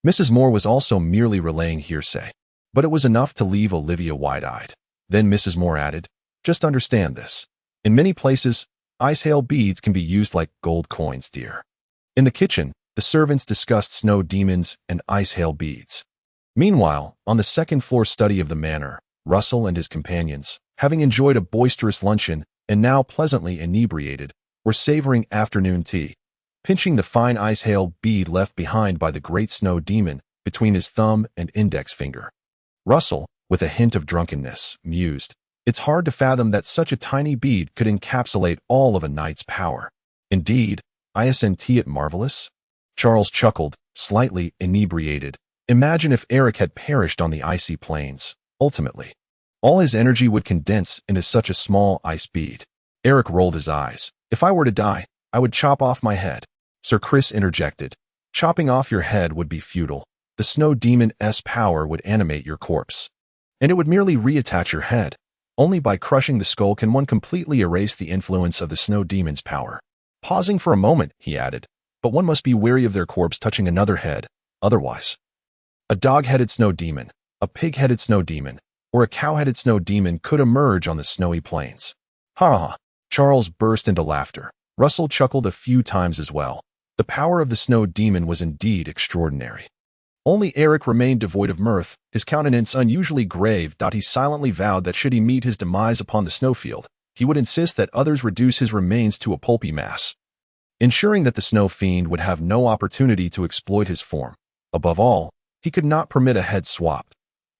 [SPEAKER 1] Mrs. Moore was also merely relaying hearsay, but it was enough to leave Olivia wide-eyed. Then Mrs. Moore added, just understand this. In many places, ice hail beads can be used like gold coins, dear. In the kitchen, the servants discussed snow demons and ice hail beads. Meanwhile, on the second-floor study of the manor, Russell and his companions, having enjoyed a boisterous luncheon and now pleasantly inebriated, were savoring afternoon tea, pinching the fine ice hail bead left behind by the great snow demon between his thumb and index finger. Russell, with a hint of drunkenness, mused, it's hard to fathom that such a tiny bead could encapsulate all of a knight's power. Indeed, isn't it marvelous? Charles chuckled, slightly inebriated. Imagine if Eric had perished on the icy plains. Ultimately, all his energy would condense into such a small ice bead. Eric rolled his eyes. If I were to die, I would chop off my head. Sir Chris interjected. Chopping off your head would be futile. The snow demon's power would animate your corpse, and it would merely reattach your head. Only by crushing the skull can one completely erase the influence of the snow demon's power. Pausing for a moment, he added, but one must be wary of their corpse touching another head, otherwise. A dog-headed snow demon, a pig-headed snow demon, or a cow-headed snow demon could emerge on the snowy plains. Ha ha! Charles burst into laughter. Russell chuckled a few times as well. The power of the snow demon was indeed extraordinary. Only Eric remained devoid of mirth, his countenance unusually grave. He silently vowed that should he meet his demise upon the snowfield, he would insist that others reduce his remains to a pulpy mass, ensuring that the snow fiend would have no opportunity to exploit his form. Above all, he could not permit a head swap.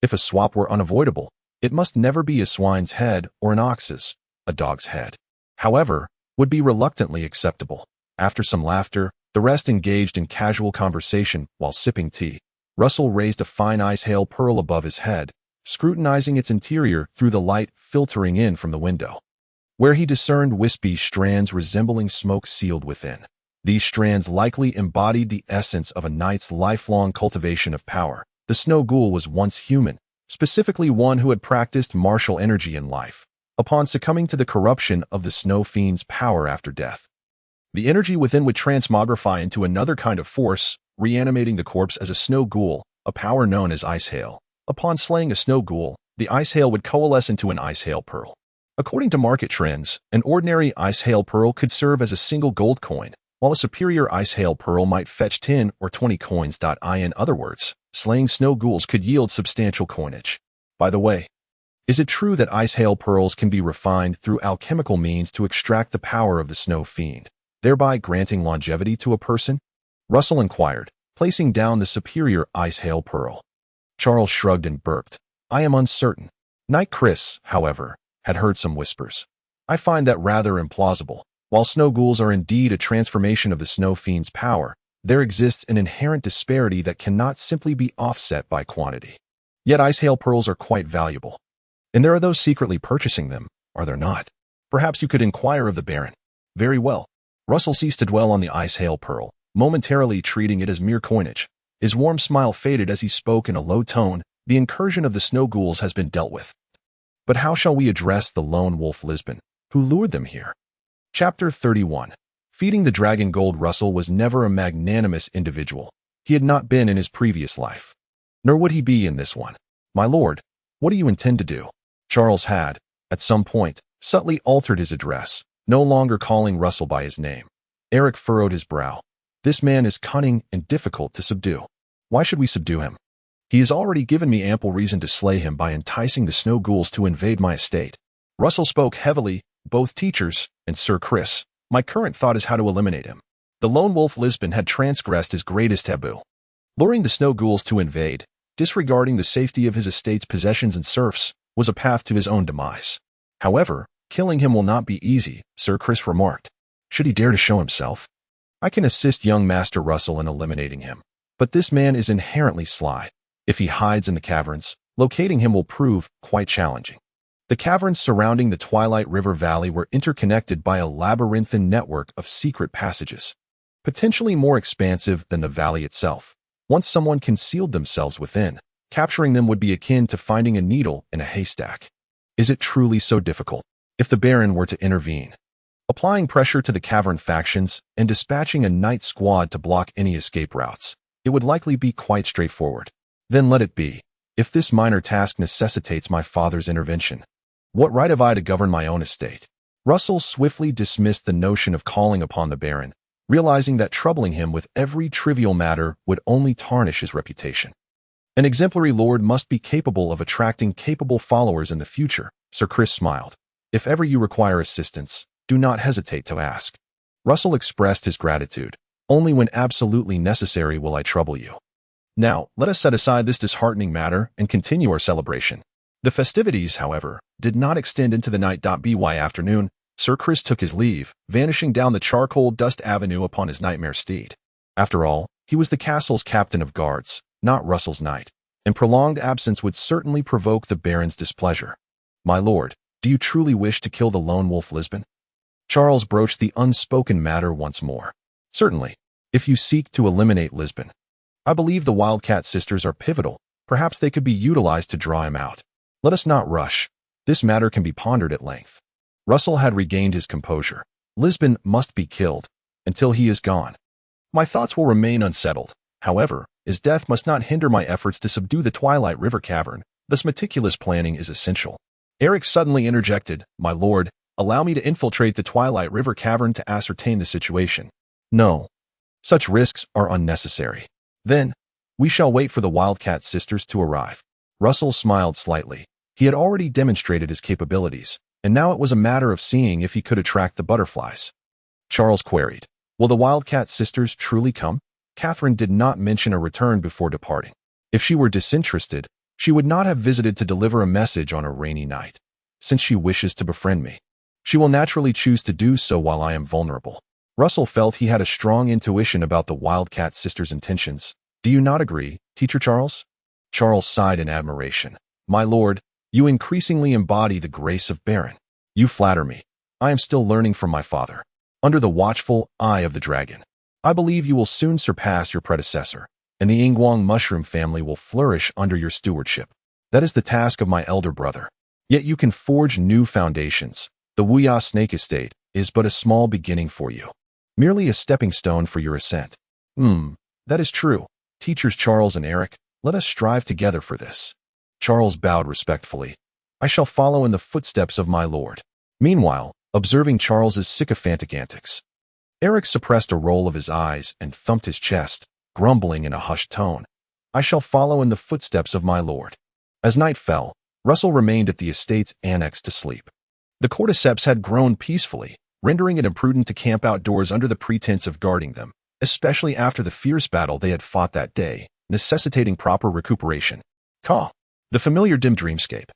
[SPEAKER 1] If a swap were unavoidable, it must never be a swine's head or an ox's. A dog's head, however, would be reluctantly acceptable. After some laughter, the rest engaged in casual conversation while sipping tea. Russell raised a fine ice hail pearl above his head, scrutinizing its interior through the light filtering in from the window, where he discerned wispy strands resembling smoke sealed within. These strands likely embodied the essence of a knight's lifelong cultivation of power. The snow ghoul was once human, specifically one who had practiced martial energy in life, upon succumbing to the corruption of the snow fiend's power after death. The energy within would transmogrify into another kind of force, reanimating the corpse as a snow ghoul, a power known as ice hail. Upon slaying a snow ghoul, the ice hail would coalesce into an ice hail pearl. According to market trends, an ordinary ice hail pearl could serve as a single gold coin, while a superior ice hail pearl might fetch 10 or 20 coins. In other words, slaying snow ghouls could yield substantial coinage. By the way, is it true that ice hail pearls can be refined through alchemical means to extract the power of the snow fiend, thereby granting longevity to a person? Russell inquired, placing down the superior ice hail pearl. Charles shrugged and burped. I am uncertain. Knight Chris, however, had heard some whispers. I find that rather implausible. While snow ghouls are indeed a transformation of the snow fiend's power, there exists an inherent disparity that cannot simply be offset by quantity. Yet ice hail pearls are quite valuable. And there are those secretly purchasing them, are there not? Perhaps you could inquire of the Baron. Very well. Russell ceased to dwell on the ice hail pearl, momentarily treating it as mere coinage. His warm smile faded as he spoke in a low tone. The incursion of the snow ghouls has been dealt with. But how shall we address the lone wolf Lisbon, who lured them here? Chapter 31. Feeding the dragon gold. Russell was never a magnanimous individual. He had not been in his previous life. Nor would he be in this one. My lord, what do you intend to do? Charles had, at some point, subtly altered his address, no longer calling Russell by his name. Eric furrowed his brow. This man is cunning and difficult to subdue. Why should we subdue him? He has already given me ample reason to slay him by enticing the snow ghouls to invade my estate. Russell spoke heavily. both teachers, and Sir Chris. My current thought is how to eliminate him. The lone wolf Lisbon had transgressed his greatest taboo, luring the snow ghouls to invade, disregarding the safety of his estate's possessions and serfs, was a path to his own demise. However, killing him will not be easy, Sir Chris remarked. Should he dare to show himself? I can assist young Master Russell in eliminating him, but this man is inherently sly. If he hides in the caverns, locating him will prove quite challenging. The caverns surrounding the Twilight River Valley were interconnected by a labyrinthine network of secret passages, potentially more expansive than the valley itself. Once someone concealed themselves within, capturing them would be akin to finding a needle in a haystack. Is it truly so difficult? If the Baron were to intervene, applying pressure to the cavern factions and dispatching a night squad to block any escape routes, it would likely be quite straightforward. Then let it be. If this minor task necessitates my father's intervention, what right have I to govern my own estate? Russell swiftly dismissed the notion of calling upon the Baron, realizing that troubling him with every trivial matter would only tarnish his reputation. An exemplary lord must be capable of attracting capable followers in the future, Sir Chris smiled. If ever you require assistance, do not hesitate to ask. Russell expressed his gratitude. Only when absolutely necessary will I trouble you. Now, let us set aside this disheartening matter and continue our celebration. The festivities, however, did not extend into the night. By afternoon, Sir Chris took his leave, vanishing down the charcoal dust avenue upon his nightmare steed. After all, he was the castle's captain of guards, not Russell's knight, and prolonged absence would certainly provoke the Baron's displeasure. My lord, do you truly wish to kill the lone wolf Lisbon? Charles broached the unspoken matter once more. Certainly, if you seek to eliminate Lisbon. I believe the Wildcat sisters are pivotal. Perhaps they could be utilized to draw him out. Let us not rush. This matter can be pondered at length. Russell had regained his composure. Lisbon must be killed. Until he is gone, my thoughts will remain unsettled. However, his death must not hinder my efforts to subdue the Twilight River Cavern. Thus meticulous planning is essential. Eric suddenly interjected, My lord, allow me to infiltrate the Twilight River Cavern to ascertain the situation. No. Such risks are unnecessary. Then, we shall wait for the Wildcat sisters to arrive. Russell smiled slightly. He had already demonstrated his capabilities, and now it was a matter of seeing if he could attract the butterflies. Charles queried, Will the Wildcat sisters truly come? Catherine did not mention a return before departing. If she were disinterested, she would not have visited to deliver a message on a rainy night. Since she wishes to befriend me, she will naturally choose to do so while I am vulnerable. Russell felt he had a strong intuition about the Wildcat sisters' intentions. Do you not agree, Teacher Charles? Charles sighed in admiration. My lord, you increasingly embody the grace of Baron. You flatter me. I am still learning from my father. Under the watchful eye of the dragon, I believe you will soon surpass your predecessor, and the Ingwang mushroom family will flourish under your stewardship. That is the task of my elder brother. Yet you can forge new foundations. The Wuya Snake Estate is but a small beginning for you. Merely a stepping stone for your ascent. That is true. Teachers Charles and Eric, let us strive together for this. Charles bowed respectfully. I shall follow in the footsteps of my lord. Meanwhile, observing Charles's sycophantic antics, Eric suppressed a roll of his eyes and thumped his chest, grumbling in a hushed tone. I shall follow in the footsteps of my lord. As night fell, Russell remained at the estate's annex to sleep. The cordyceps had grown peacefully, rendering it imprudent to camp outdoors under the pretense of guarding them, especially after the fierce battle they had fought that day, necessitating proper recuperation. Caw. The familiar dim dreamscape.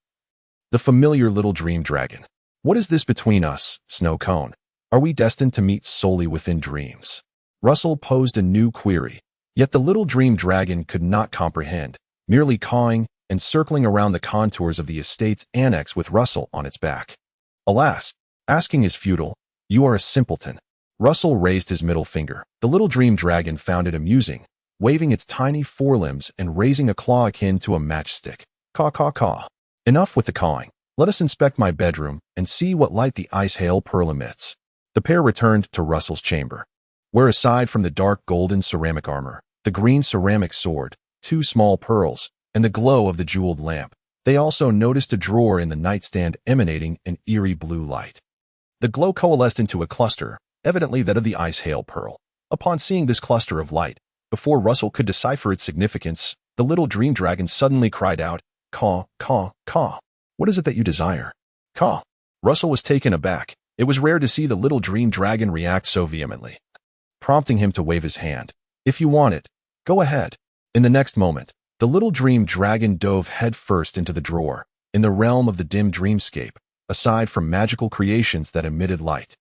[SPEAKER 1] The familiar little dream dragon. What is this between us, Snow Cone? Are we destined to meet solely within dreams? Russell posed a new query, yet the little dream dragon could not comprehend, merely cawing and circling around the contours of the estate's annex with Russell on its back. Alas, asking is futile. You are a simpleton. Russell raised his middle finger. The little dream dragon found it amusing, waving its tiny forelimbs and raising a claw akin to a matchstick. Caw, caw, caw. Enough with the cawing. Let us inspect my bedroom and see what light the ice hail pearl emits. The pair returned to Russell's chamber, where aside from the dark golden ceramic armor, the green ceramic sword, 2 small pearls, and the glow of the jeweled lamp, they also noticed a drawer in the nightstand emanating an eerie blue light. The glow coalesced into a cluster, evidently that of the ice hail pearl. Upon seeing this cluster of light, before Russell could decipher its significance, the little dream dragon suddenly cried out, Caw, caw, caw. What is it that you desire? Caw. Russell was taken aback. It was rare to see the little dream dragon react so vehemently, prompting him to wave his hand. If you want it, go ahead. In the next moment, the little dream dragon dove headfirst into the drawer, in the realm of the dim dreamscape, aside from magical creations that emitted light.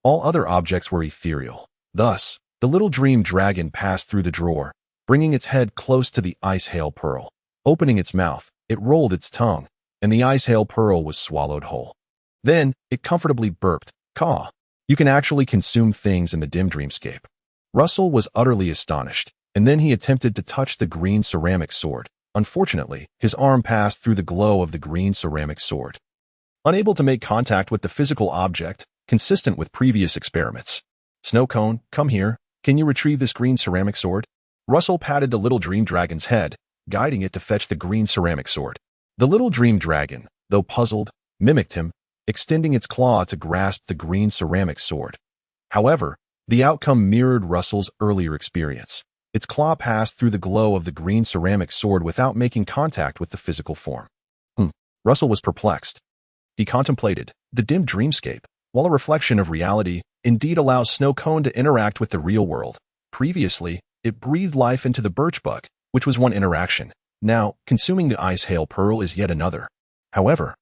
[SPEAKER 1] All other objects were ethereal. Thus, the little dream dragon passed through the drawer, bringing its head close to the ice hail pearl. Opening its mouth, it rolled its tongue, and the ice hail pearl was swallowed whole. Then, it comfortably burped, "Caw. You can actually consume things in the dim dreamscape." Russell was utterly astonished, and then he attempted to touch the green ceramic sword. Unfortunately, his arm passed through the glow of the green ceramic sword. Unable to make contact with the physical object, consistent with previous experiments. "Snow cone, come here. Can you retrieve this green ceramic sword?" Russell patted the little dream dragon's head, guiding it to fetch the green ceramic sword. The little dream dragon, though puzzled, mimicked him, extending its claw to grasp the green ceramic sword. However, the outcome mirrored Russell's earlier experience. Its claw passed through the glow of the green ceramic sword without making contact with the physical form. Russell was perplexed. He contemplated. The dim dreamscape, while a reflection of reality, indeed allows Snow Cone to interact with the real world. Previously, it breathed life into the birch bug, which was one interaction. Now, consuming the ice hail pearl is yet another. However,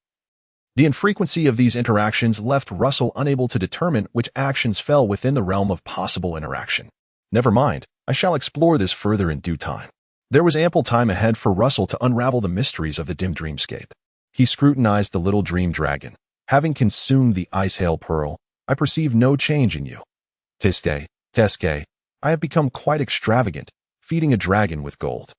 [SPEAKER 1] the infrequency of these interactions left Russell unable to determine which actions fell within the realm of possible interaction. Never mind, I shall explore this further in due time. There was ample time ahead for Russell to unravel the mysteries of the dim dreamscape. He scrutinized the little dream dragon. "Having consumed the ice hail pearl, I perceive no change in you. Teske, I have become quite extravagant, feeding a dragon with gold."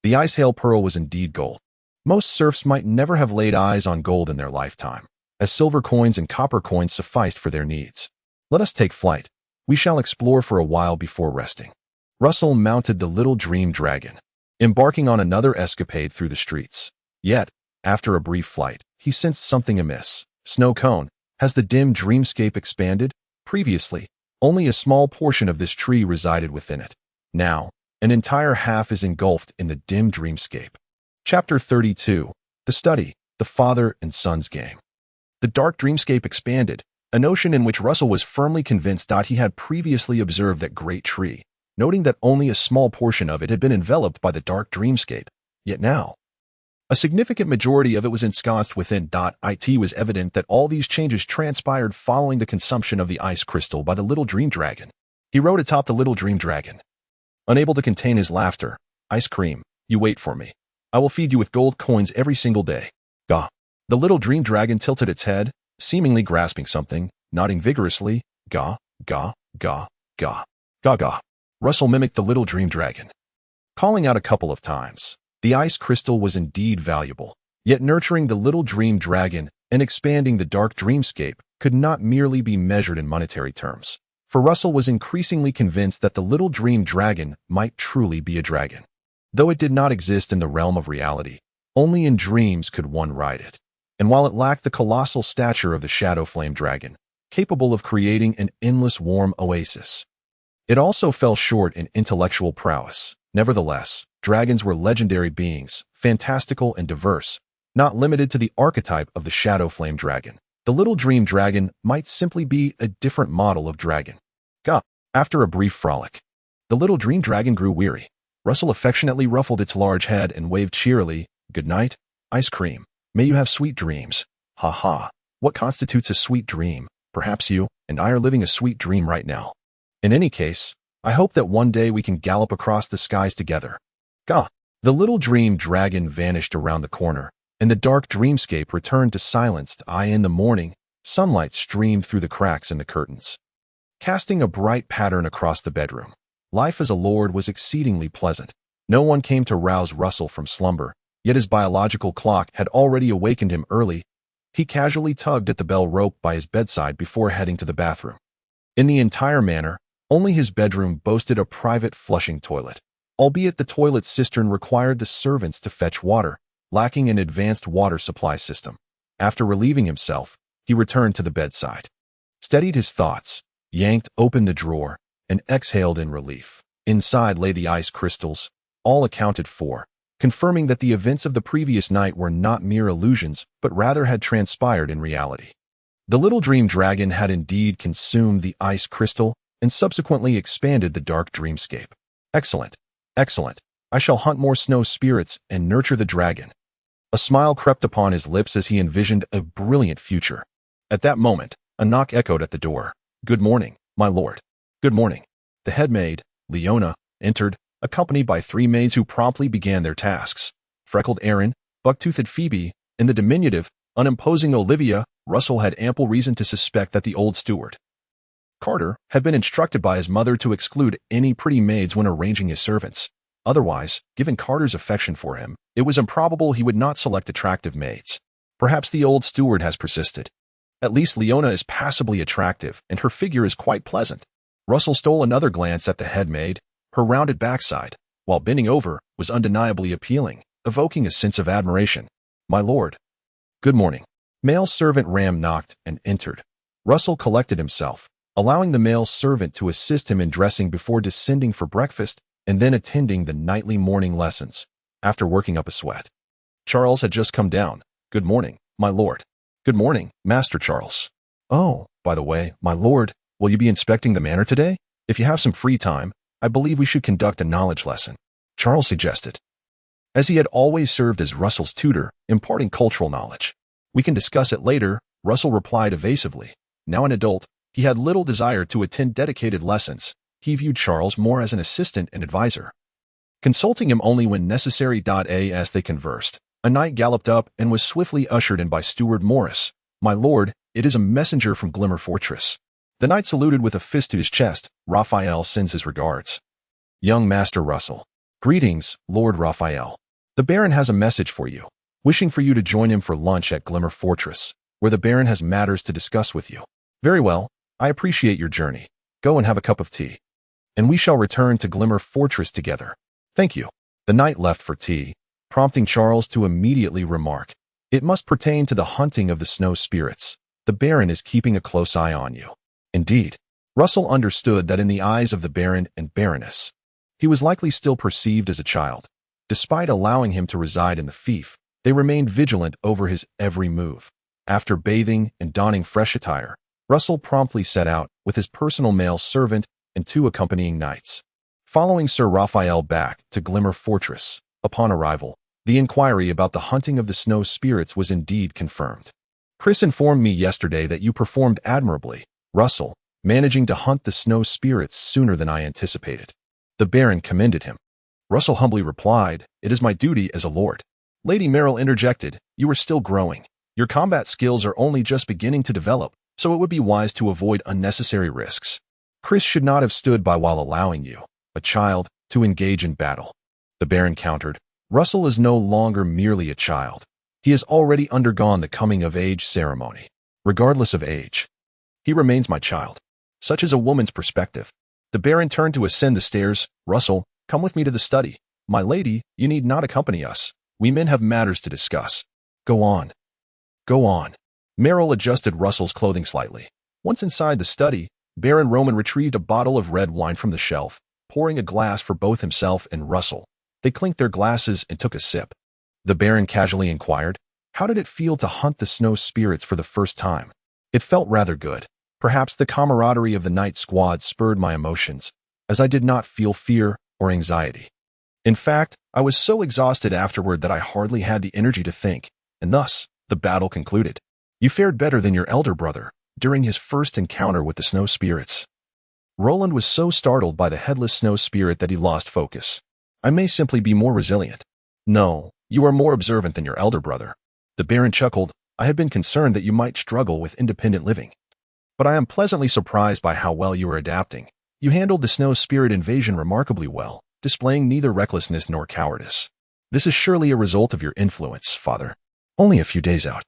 [SPEAKER 1] The ice hail pearl was indeed gold. Most serfs might never have laid eyes on gold in their lifetime, as silver coins and copper coins sufficed for their needs. "Let us take flight. We shall explore for a while before resting." Russell mounted the little dream dragon, embarking on another escapade through the streets. Yet, after a brief flight, he sensed something amiss. "Snow Cone, has the dim dreamscape expanded? Previously, only a small portion of this tree resided within it. Now, an entire half is engulfed in the dim dreamscape." Chapter 32. The Study, the Father and Son's Game. The dark dreamscape expanded, a notion in which Russell was firmly convinced that he had previously observed that great tree, noting that only a small portion of it had been enveloped by the dark dreamscape. Yet now, a significant majority of it was ensconced within. It was evident that all these changes transpired following the consumption of the ice crystal by the little dream dragon. He rode atop the little dream dragon, unable to contain his laughter. "Ice cream, you wait for me. I will feed you with gold coins every single day." "Gah." The little dream dragon tilted its head, seemingly grasping something, nodding vigorously. "Gah, gah, gah, gah, gah, gah." Russell mimicked the little dream dragon, calling out a couple of times. The ice crystal was indeed valuable, yet nurturing the little dream dragon and expanding the dark dreamscape could not merely be measured in monetary terms. For Russell was increasingly convinced that the little dream dragon might truly be a dragon. Though it did not exist in the realm of reality, only in dreams could one ride it. And while it lacked the colossal stature of the shadow flame dragon, capable of creating an endless warm oasis, it also fell short in intellectual prowess. Nevertheless, dragons were legendary beings, fantastical and diverse, not limited to the archetype of the shadow flame dragon. The little dream dragon might simply be a different model of dragon. Gah. After a brief frolic, the little dream dragon grew weary. Russell affectionately ruffled its large head and waved cheerily. "Good night, ice cream. May you have sweet dreams." "Ha ha. What constitutes a sweet dream? Perhaps you and I are living a sweet dream right now. In any case, I hope that one day we can gallop across the skies together." Gah. The little dream dragon vanished around the corner, and the dark dreamscape returned to silence. In the morning, sunlight streamed through the cracks in the curtains, casting a bright pattern across the bedroom. Life as a lord was exceedingly pleasant. No one came to rouse Russell from slumber, yet his biological clock had already awakened him early. He casually tugged at the bell rope by his bedside before heading to the bathroom. In the entire manor, only his bedroom boasted a private flushing toilet, albeit the toilet cistern required the servants to fetch water, lacking an advanced water supply system. After relieving himself, he returned to the bedside, steadied his thoughts, yanked open the drawer, and exhaled in relief. Inside lay the ice crystals, all accounted for, confirming that the events of the previous night were not mere illusions, but rather had transpired in reality. The little dream dragon had indeed consumed the ice crystal and subsequently expanded the dark dreamscape. Excellent, excellent. I shall hunt more snow spirits and nurture the dragon. A smile crept upon his lips as he envisioned a brilliant future. At that moment, a knock echoed at the door. "Good morning, my lord." "Good morning." The head maid, Leona, entered, accompanied by 3 maids who promptly began their tasks. Freckled Erin, buck-toothed Phoebe, and the diminutive, unimposing Olivia. Russell had ample reason to suspect that the old steward, Carter, had been instructed by his mother to exclude any pretty maids when arranging his servants. Otherwise, given Carter's affection for him, it was improbable he would not select attractive maids. Perhaps the old steward has persisted. At least Leona is passably attractive, and her figure is quite pleasant. Russell stole another glance at the head maid. Her rounded backside, while bending over, was undeniably appealing, evoking a sense of admiration. "My lord." "Good morning." Male servant Ram knocked and entered. Russell collected himself, allowing the male servant to assist him in dressing before descending for breakfast and then attending the nightly morning lessons, after working up a sweat. Charles had just come down. "Good morning, my lord." "Good morning, Master Charles." "Oh, by the way, my lord, will you be inspecting the manor today? If you have some free time, I believe we should conduct a knowledge lesson," Charles suggested. As he had always served as Russell's tutor, imparting cultural knowledge. "We can discuss it later," Russell replied evasively. Now an adult, he had little desire to attend dedicated lessons. He viewed Charles more as an assistant and advisor, consulting him only when necessary. As they conversed, a knight galloped up and was swiftly ushered in by Steward Morris. "My lord, it is a messenger from Glimmer Fortress." The knight saluted with a fist to his chest. "Raphael sends his regards." "Young Master Russell." "Greetings, Lord Raphael. The Baron has a message for you, wishing for you to join him for lunch at Glimmer Fortress, where the Baron has matters to discuss with you." "Very well, I appreciate your journey. Go and have a cup of tea, and we shall return to Glimmer Fortress together." "Thank you." The knight left for tea, prompting Charles to immediately remark, "It must pertain to the hunting of the snow spirits. The Baron is keeping a close eye on you." Indeed, Russell understood that in the eyes of the Baron and Baroness, he was likely still perceived as a child. Despite allowing him to reside in the fief, they remained vigilant over his every move. After bathing and donning fresh attire, Russell promptly set out with his personal male servant and 2 accompanying knights. Following Sir Raphael back to Glimmer Fortress, upon arrival, the inquiry about the hunting of the snow spirits was indeed confirmed. "Chris informed me yesterday that you performed admirably, Russell, managing to hunt the snow spirits sooner than I anticipated." The Baron commended him. Russell humbly replied, "It is my duty as a lord." Lady Merrill interjected, "You are still growing. Your combat skills are only just beginning to develop, so it would be wise to avoid unnecessary risks. Chris should not have stood by while allowing you, a child, to engage in battle." The Baron countered, "Russell is no longer merely a child. He has already undergone the coming-of-age ceremony. Regardless of age, he remains my child. Such is a woman's perspective." The Baron turned to ascend the stairs. "Russell, come with me to the study. My lady, you need not accompany us. We men have matters to discuss." "Go on. Go on." Merrill adjusted Russell's clothing slightly. Once inside the study, Baron Roman retrieved a bottle of red wine from the shelf, pouring a glass for both himself and Russell. They clinked their glasses and took a sip. The Baron casually inquired, "How did it feel to hunt the snow spirits for the first time?" "It felt rather good. Perhaps the camaraderie of the night squad spurred my emotions, as I did not feel fear or anxiety. In fact, I was so exhausted afterward that I hardly had the energy to think, and thus, the battle concluded. You fared better than your elder brother during his first encounter with the snow spirits." Roland was so startled by the headless snow spirit that he lost focus. "I may simply be more resilient." "No, you are more observant than your elder brother." The Baron chuckled. "I had been concerned that you might struggle with independent living. But I am pleasantly surprised by how well you are adapting. You handled the snow spirit invasion remarkably well, displaying neither recklessness nor cowardice. This is surely a result of your influence, father. Only a few days out.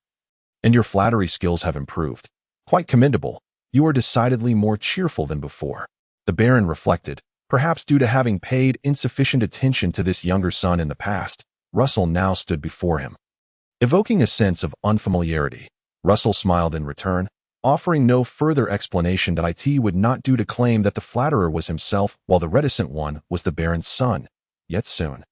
[SPEAKER 1] And your flattery skills have improved. Quite commendable. You are decidedly more cheerful than before." The Baron reflected, perhaps due to having paid insufficient attention to this younger son in the past. Russell now stood before him. Evoking a sense of unfamiliarity, Russell smiled in return, offering no further explanation that it would not do to claim that the flatterer was himself while the reticent one was the Baron's son. Yet soon,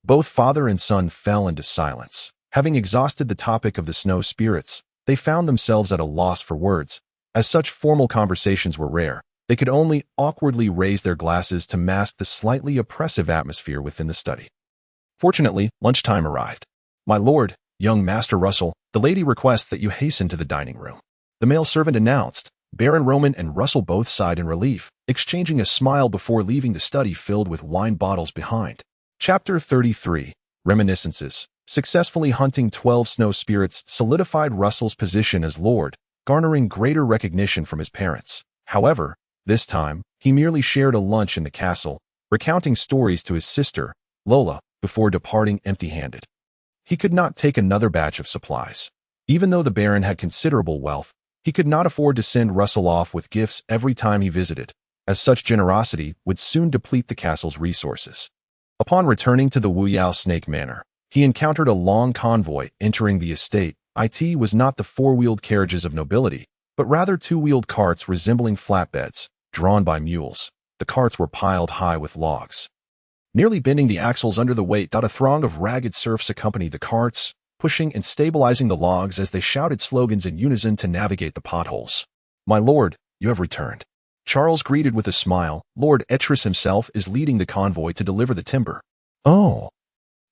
[SPEAKER 1] both father and son fell into silence. Having exhausted the topic of the snow spirits, They found themselves at a loss for words. As such formal conversations were rare, they could only awkwardly raise their glasses to mask the slightly oppressive atmosphere within the study. Fortunately, lunchtime arrived. "My lord, young Master Russell, the lady requests that you hasten to the dining room," the male servant announced. Baron Roman and Russell both sighed in relief, exchanging a smile before leaving the study filled with wine bottles behind. Chapter 33. Reminiscences. Successfully hunting 12 snow spirits solidified Russell's position as lord, garnering greater recognition from his parents. However, this time, he merely shared a lunch in the castle, recounting stories to his sister, Lola, before departing empty-handed. He could not take another batch of supplies. Even though the Baron had considerable wealth, he could not afford to send Russell off with gifts every time he visited, as such generosity would soon deplete the castle's resources. Upon returning to the Wuyao Snake Manor, he encountered a long convoy entering the estate. It was not the four-wheeled carriages of nobility, but rather two-wheeled carts resembling flatbeds, drawn by mules. The carts were piled high with logs, nearly bending the axles under the weight. A throng of ragged serfs accompanied the carts, pushing and stabilizing the logs as they shouted slogans in unison to navigate the potholes. "My lord, you have returned," Charles greeted with a smile. "Lord Etris himself is leading the convoy to deliver the timber." "Oh,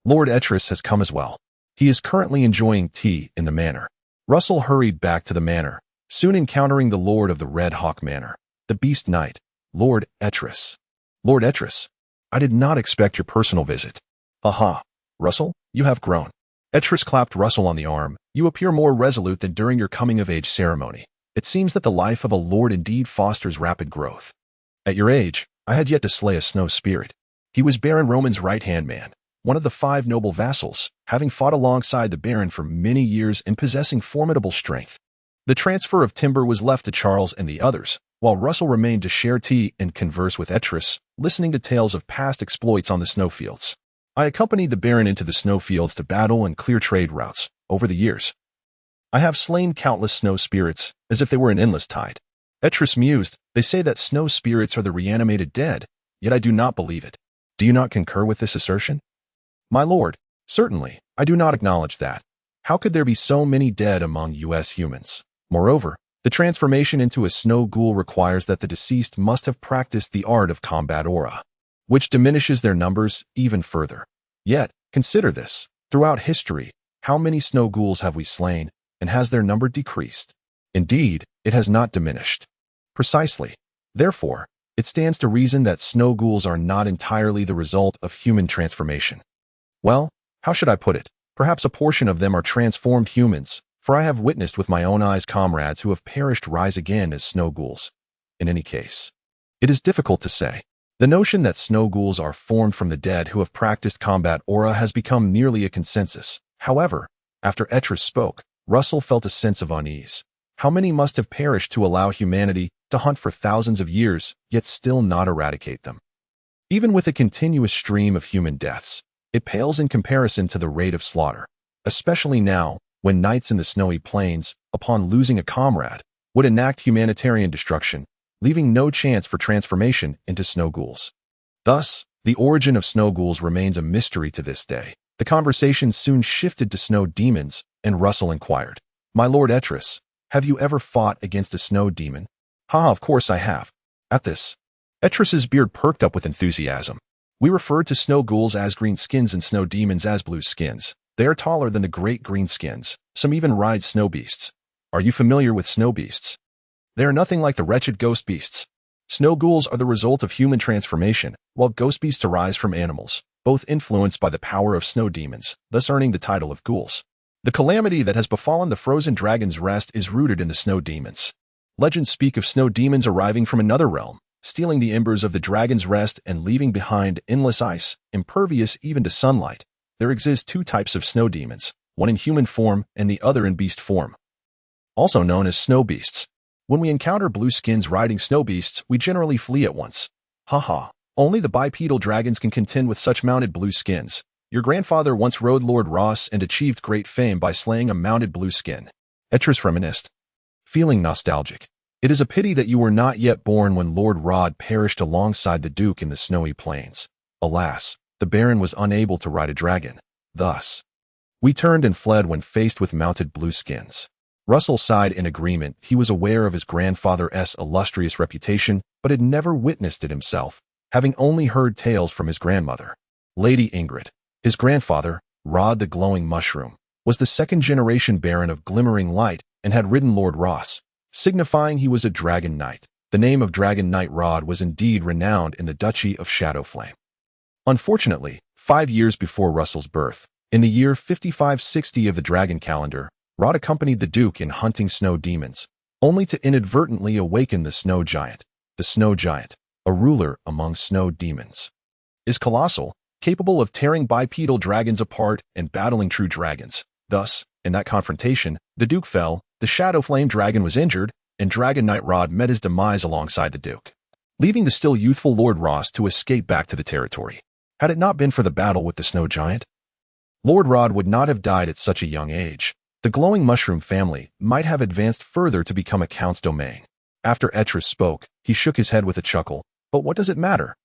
[SPEAKER 1] Lord Etris has come as well. He is currently enjoying tea in the manor." Russell hurried back to the manor, soon encountering the Lord of the Red Hawk Manor, the Beast Knight, Lord Etris. "Lord Etris, I did not expect your personal visit." "Aha, Russell, you have grown." Etris clapped Russell on the arm. "You appear more resolute than during your coming-of-age ceremony. It seems that the life of a lord indeed fosters rapid growth. At your age, I had yet to slay a snow spirit." He was Baron Roman's right-hand man, one of the 5 noble vassals, having fought alongside the Baron for many years and possessing formidable strength. The transfer of timber was left to Charles and the others, while Russell remained to share tea and converse with Etris, listening to tales of past exploits on the snowfields. "I accompanied the Baron into the snowfields to battle and clear trade routes. Over the years, I have slain countless snow spirits, as if they were an endless tide." Etris mused. "They say that snow spirits are the reanimated dead, yet I do not believe it. Do you not concur with this assertion?" "My lord, certainly, I do not acknowledge that. How could there be so many dead among us humans? Moreover, the transformation into a snow ghoul requires that the deceased must have practiced the art of combat aura, which diminishes their numbers even further. Yet, consider this. Throughout history, how many snow ghouls have we slain, and has their number decreased? Indeed, it has not diminished." "Precisely. Therefore, it stands to reason that snow ghouls are not entirely the result of human transformation. Well, how should I put it? Perhaps a portion of them are transformed humans, for I have witnessed with my own eyes comrades who have perished rise again as snow ghouls. In any case, it is difficult to say. The notion that snow ghouls are formed from the dead who have practiced combat aura has become nearly a consensus. However, after Etris spoke, Russell felt a sense of unease. How many must have perished to allow humanity to hunt for thousands of years, yet still not eradicate them? Even with a continuous stream of human deaths, it pales in comparison to the rate of slaughter, especially now, when knights in the snowy plains, upon losing a comrade, would enact humanitarian destruction, leaving no chance for transformation into snow ghouls. Thus, the origin of snow ghouls remains a mystery to this day. The conversation soon shifted to snow demons, and Russell inquired, "My lord Etris, have you ever fought against a snow demon?" "Ha, of course I have." At this, Etris's beard perked up with enthusiasm. "We refer to snow ghouls as green skins and snow demons as blue skins. They are taller than the great green skins. Some even ride snow beasts. Are you familiar with snow beasts? They are nothing like the wretched ghost beasts. Snow ghouls are the result of human transformation, while ghost beasts arise from animals, both influenced by the power of snow demons, thus earning the title of ghouls. The calamity that has befallen the frozen dragon's rest is rooted in the snow demons. Legends speak of snow demons arriving from another realm, stealing the embers of the dragon's rest and leaving behind endless ice, impervious even to sunlight. There exist 2 types of snow demons, one in human form and the other in beast form, also known as snow beasts. When we encounter blue skins riding snow beasts, we generally flee at once. Haha, only the bipedal dragons can contend with such mounted blue skins. Your grandfather once rode Lord Ross and achieved great fame by slaying a mounted blue skin." Etris reminisced, feeling nostalgic. "It is a pity that you were not yet born when Lord Rod perished alongside the Duke in the snowy plains. Alas, the Baron was unable to ride a dragon. Thus, we turned and fled when faced with mounted blue skins." Russell sighed in agreement. He was aware of his grandfather's illustrious reputation, but had never witnessed it himself, having only heard tales from his grandmother, Lady Ingrid. His grandfather, Rod the Glowing Mushroom, was the second-generation Baron of Glimmering Light and had ridden Lord Ross, signifying he was a Dragon Knight. The name of Dragon Knight Rod was indeed renowned in the Duchy of Shadowflame. Unfortunately, 5 years before Russell's birth, in the year 5560 of the Dragon Calendar, Rod accompanied the Duke in hunting snow demons, only to inadvertently awaken the Snow Giant. The Snow Giant, a ruler among snow demons, is colossal, capable of tearing bipedal dragons apart and battling true dragons. Thus, in that confrontation, the Duke fell, the Shadowflame dragon was injured, and Dragon Knight Rod met his demise alongside the Duke, leaving the still youthful Lord Ross to escape back to the territory. Had it not been for the battle with the Snow Giant, Lord Rod would not have died at such a young age. The Glowing Mushroom family might have advanced further to become a count's domain. After Etris spoke, he shook his head with a chuckle. But what does it matter?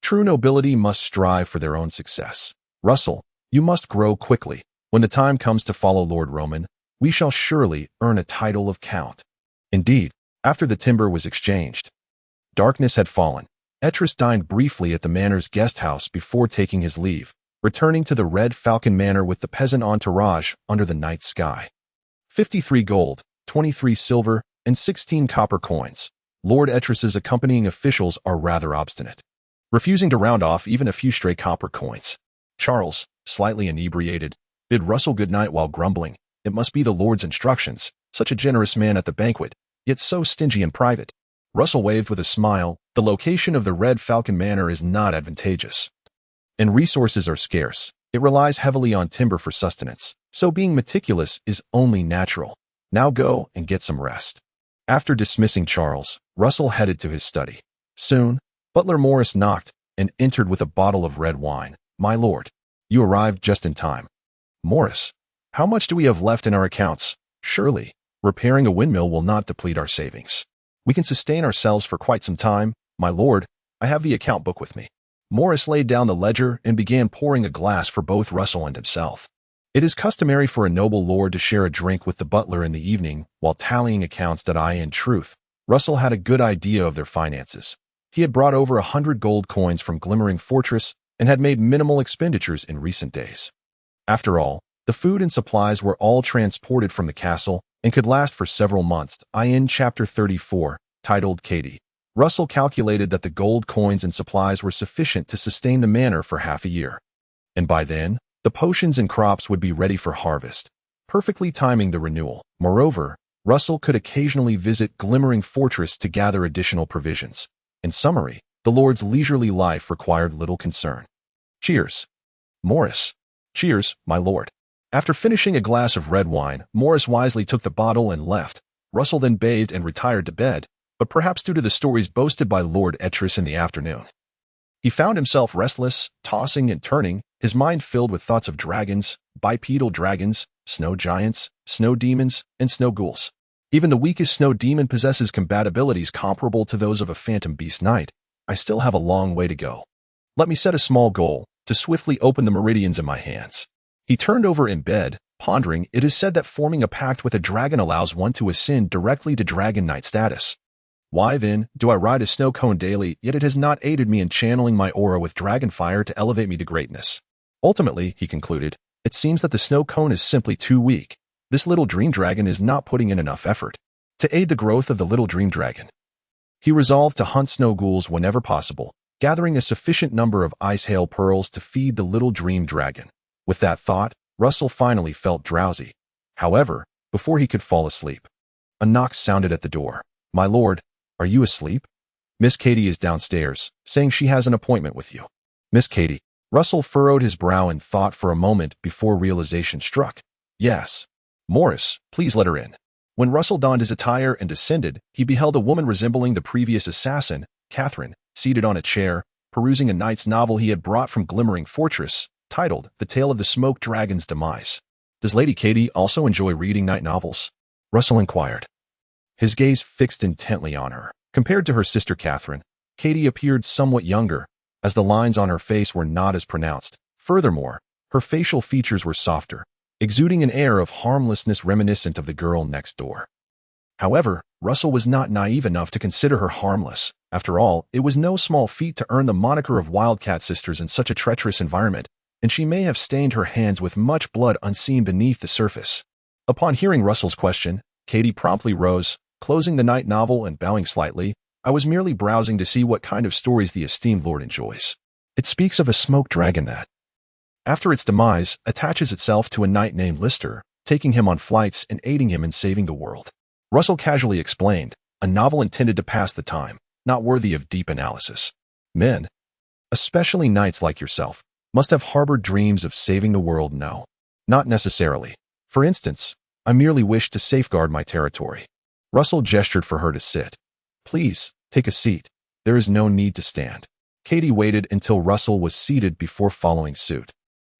[SPEAKER 1] True nobility must strive for their own success. Russell, you must grow quickly. When the time comes to follow Lord Roman, we shall surely earn a title of count. Indeed, after the timber was exchanged, darkness had fallen. Etris dined briefly at the manor's guest house before taking his leave, returning to the Red Falcon Manor with the peasant entourage under the night sky. 53 gold, 23 silver, and 16 copper coins. Lord Etris's accompanying officials are rather obstinate, refusing to round off even a few stray copper coins. Charles, slightly inebriated, bid Russell good night while grumbling. It must be the Lord's instructions, such a generous man at the banquet, yet so stingy in private. Russell waved with a smile. The location of the Red Falcon Manor is not advantageous, and resources are scarce. It relies heavily on timber for sustenance, so being meticulous is only natural. Now go and get some rest. After dismissing Charles, Russell headed to his study. Soon, Butler Morris knocked and entered with a bottle of red wine. My lord, you arrived just in time. Morris, how much do we have left in our accounts? Surely, repairing a windmill will not deplete our savings. We can sustain ourselves for quite some time. My lord, I have the account book with me. Morris laid down the ledger and began pouring a glass for both Russell and himself. It is customary for a noble lord to share a drink with the butler in the evening while tallying accounts. In truth, Russell had a good idea of their finances. He had brought over 100 gold coins from Glimmering Fortress and had made minimal expenditures in recent days. After all, the food and supplies were all transported from the castle and could last for several months. In Chapter 34, titled Katie, Russell calculated that the gold coins and supplies were sufficient to sustain the manor for half a year. And by then, the potions and crops would be ready for harvest, perfectly timing the renewal. Moreover, Russell could occasionally visit Glimmering Fortress to gather additional provisions. In summary, the Lord's leisurely life required little concern. Cheers. Morris. Cheers, my lord. After finishing a glass of red wine, Morris wisely took the bottle and left. Russell then bathed and retired to bed, but perhaps due to the stories boasted by Lord Etris in the afternoon, he found himself restless, tossing and turning, his mind filled with thoughts of dragons, bipedal dragons, snow giants, snow demons, and snow ghouls. Even the weakest snow demon possesses compatibilities comparable to those of a phantom beast knight. I still have a long way to go. Let me set a small goal, to swiftly open the meridians in my hands. He turned over in bed, pondering. It is said that forming a pact with a dragon allows one to ascend directly to Dragon Knight status. Why, then, do I ride a snow cone daily, yet it has not aided me in channeling my aura with dragon fire to elevate me to greatness? Ultimately, he concluded, it seems that the snow cone is simply too weak. This little dream dragon is not putting in enough effort to aid the growth of the little dream dragon. He resolved to hunt snow ghouls whenever possible, gathering a sufficient number of ice hail pearls to feed the little dream dragon. With that thought, Russell finally felt drowsy. However, before he could fall asleep, a knock sounded at the door. My lord, are you asleep? Miss Katie is downstairs, saying she has an appointment with you. Miss Katie. Russell furrowed his brow in thought for a moment before realization struck. Yes. Morris, please let her in. When Russell donned his attire and descended, he beheld a woman resembling the previous assassin, Catherine, seated on a chair, perusing a knight's novel he had brought from Glimmering Fortress, titled The Tale of the Smoke Dragon's Demise. Does Lady Katie also enjoy reading knight novels? Russell inquired. His gaze fixed intently on her. Compared to her sister Catherine, Katie appeared somewhat younger, as the lines on her face were not as pronounced. Furthermore, her facial features were softer, exuding an air of harmlessness reminiscent of the girl next door. However, Russell was not naive enough to consider her harmless. After all, it was no small feat to earn the moniker of Wildcat Sisters in such a treacherous environment, and she may have stained her hands with much blood unseen beneath the surface. Upon hearing Russell's question, Katie promptly rose, closing the night novel and bowing slightly. I was merely browsing to see what kind of stories the esteemed lord enjoys. It speaks of a smoke dragon that, after its demise, attaches itself to a knight named Lister, taking him on flights and aiding him in saving the world. Russell casually explained, a novel intended to pass the time, not worthy of deep analysis. Men, especially knights like yourself, must have harbored dreams of saving the world. No, not necessarily. For instance, I merely wish to safeguard my territory. Russell gestured for her to sit. Please, take a seat. There is no need to stand. Katie waited until Russell was seated before following suit.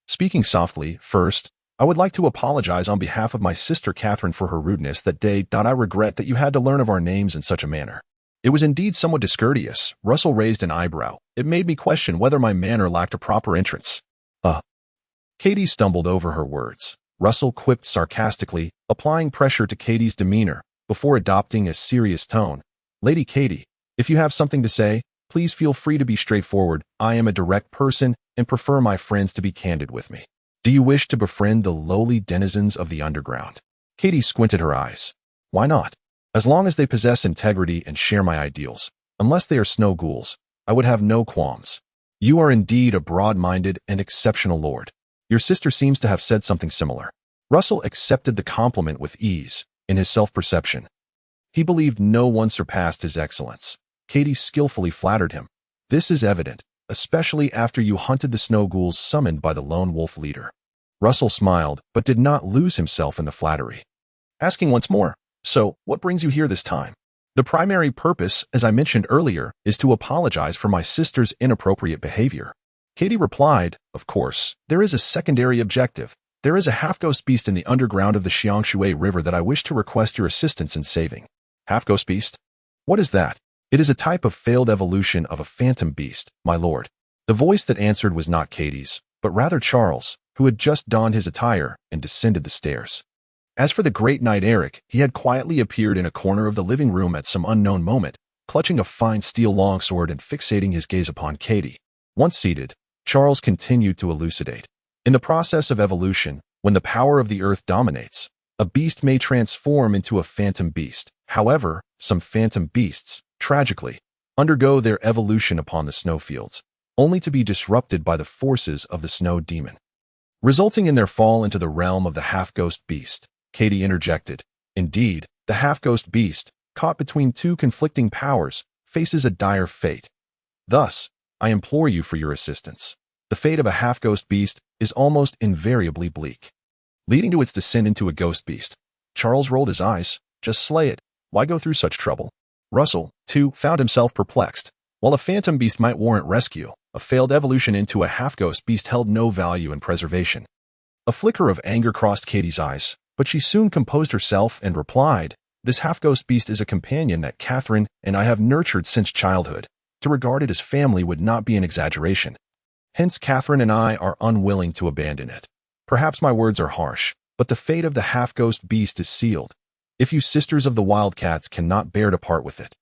[SPEAKER 1] Speaking softly, first, I would like to apologize on behalf of my sister Catherine for her rudeness that day. I regret that you had to learn of our names in such a manner. It was indeed somewhat discourteous. Russell raised an eyebrow. It made me question whether my manor lacked a proper entrance. Katie stumbled over her words. Russell quipped sarcastically, applying pressure to Katie's demeanor, before adopting a serious tone. Lady Katie, if you have something to say, please feel free to be straightforward. I am a direct person and prefer my friends to be candid with me. Do you wish to befriend the lowly denizens of the underground? Katie squinted her eyes. Why not? As long as they possess integrity and share my ideals. Unless they are snow ghouls, I would have no qualms. You are indeed a broad-minded and exceptional lord. Your sister seems to have said something similar. Russell accepted the compliment with ease, in his self-perception. He believed no one surpassed his excellence. Katie skillfully flattered him. This is evident, especially after you hunted the snow ghouls summoned by the lone wolf leader. Russell smiled, but did not lose himself in the flattery. Asking once more, so, what brings you here this time? The primary purpose, as I mentioned earlier, is to apologize for my sister's inappropriate behavior. Katie replied, of course, there is a secondary objective. There is a half-ghost beast in the underground of the Xiangshui River that I wish to request your assistance in saving. Half-ghost beast? What is that? It is a type of failed evolution of a phantom beast, my lord. The voice that answered was not Katie's, but rather Charles, who had just donned his attire and descended the stairs. As for the great knight Eric, he had quietly appeared in a corner of the living room at some unknown moment, clutching a fine steel longsword and fixating his gaze upon Katie. Once seated, Charles continued to elucidate. In the process of evolution, when the power of the earth dominates, a beast may transform into a phantom beast. However, some phantom beasts, tragically, undergo their evolution upon the snowfields, only to be disrupted by the forces of the snow demon, resulting in their fall into the realm of the half-ghost beast. Katie interjected. Indeed, the half-ghost beast, caught between two conflicting powers, faces a dire fate. Thus, I implore you for your assistance. The fate of a half-ghost beast is almost invariably bleak, leading to its descent into a ghost beast. Charles rolled his eyes. Just slay it. Why go through such trouble? Russell, too, found himself perplexed. While a phantom beast might warrant rescue, a failed evolution into a half-ghost beast held no value in preservation. A flicker of anger crossed Katie's eyes, but she soon composed herself and replied, this half-ghost beast is a companion that Catherine and I have nurtured since childhood. To regard it as family would not be an exaggeration. Hence Catherine and I are unwilling to abandon it. Perhaps my words are harsh, but the fate of the half-ghost beast is sealed. If you sisters of the Wildcats cannot bear to part with it,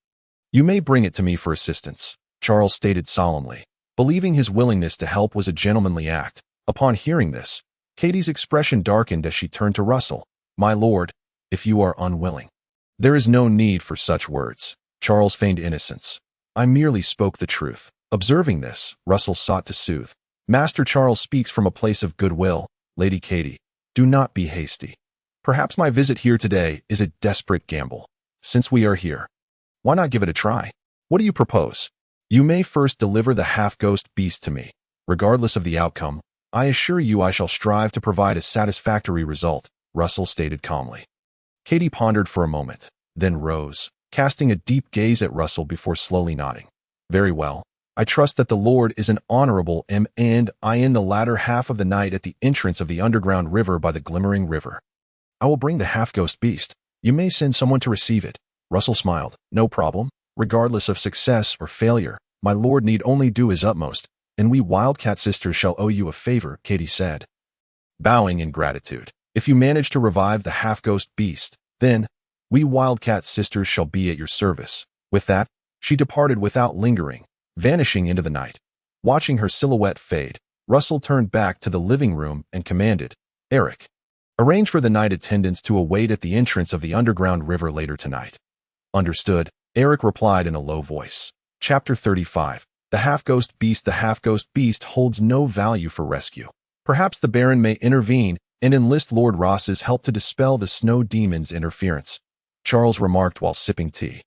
[SPEAKER 1] you may bring it to me for assistance, Charles stated solemnly, believing his willingness to help was a gentlemanly act. Upon hearing this, Katie's expression darkened as she turned to Russell. My lord, if you are unwilling. There is no need for such words. Charles feigned innocence. I merely spoke the truth. Observing this, Russell sought to soothe. Master Charles speaks from a place of goodwill. Lady Katie, do not be hasty. Perhaps my visit here today is a desperate gamble. Since we are here, why not give it a try? What do you propose? You may first deliver the half-ghost beast to me. Regardless of the outcome, I assure you I shall strive to provide a satisfactory result, Russell stated calmly. Katie pondered for a moment, then rose, casting a deep gaze at Russell before slowly nodding. Very well. I trust that the Lord is an honorable and I in the latter half of the night at the entrance of the underground river by the glimmering river. I will bring the half-ghost beast. You may send someone to receive it. Russell smiled. No problem. Regardless of success or failure, my lord need only do his utmost, and we Wildcat sisters shall owe you a favor, Katie said, bowing in gratitude. If you manage to revive the half-ghost beast, then we Wildcat sisters shall be at your service." With that, she departed without lingering, vanishing into the night. Watching her silhouette fade, Russell turned back to the living room and commanded, "Eric, arrange for the night attendants to await at the entrance of the underground river later tonight." "Understood," Eric replied in a low voice. Chapter 35. The half-ghost beast. The half-ghost beast holds no value for rescue. Perhaps the Baron may intervene and enlist Lord Ross's help to dispel the snow demon's interference, Charles remarked while sipping tea,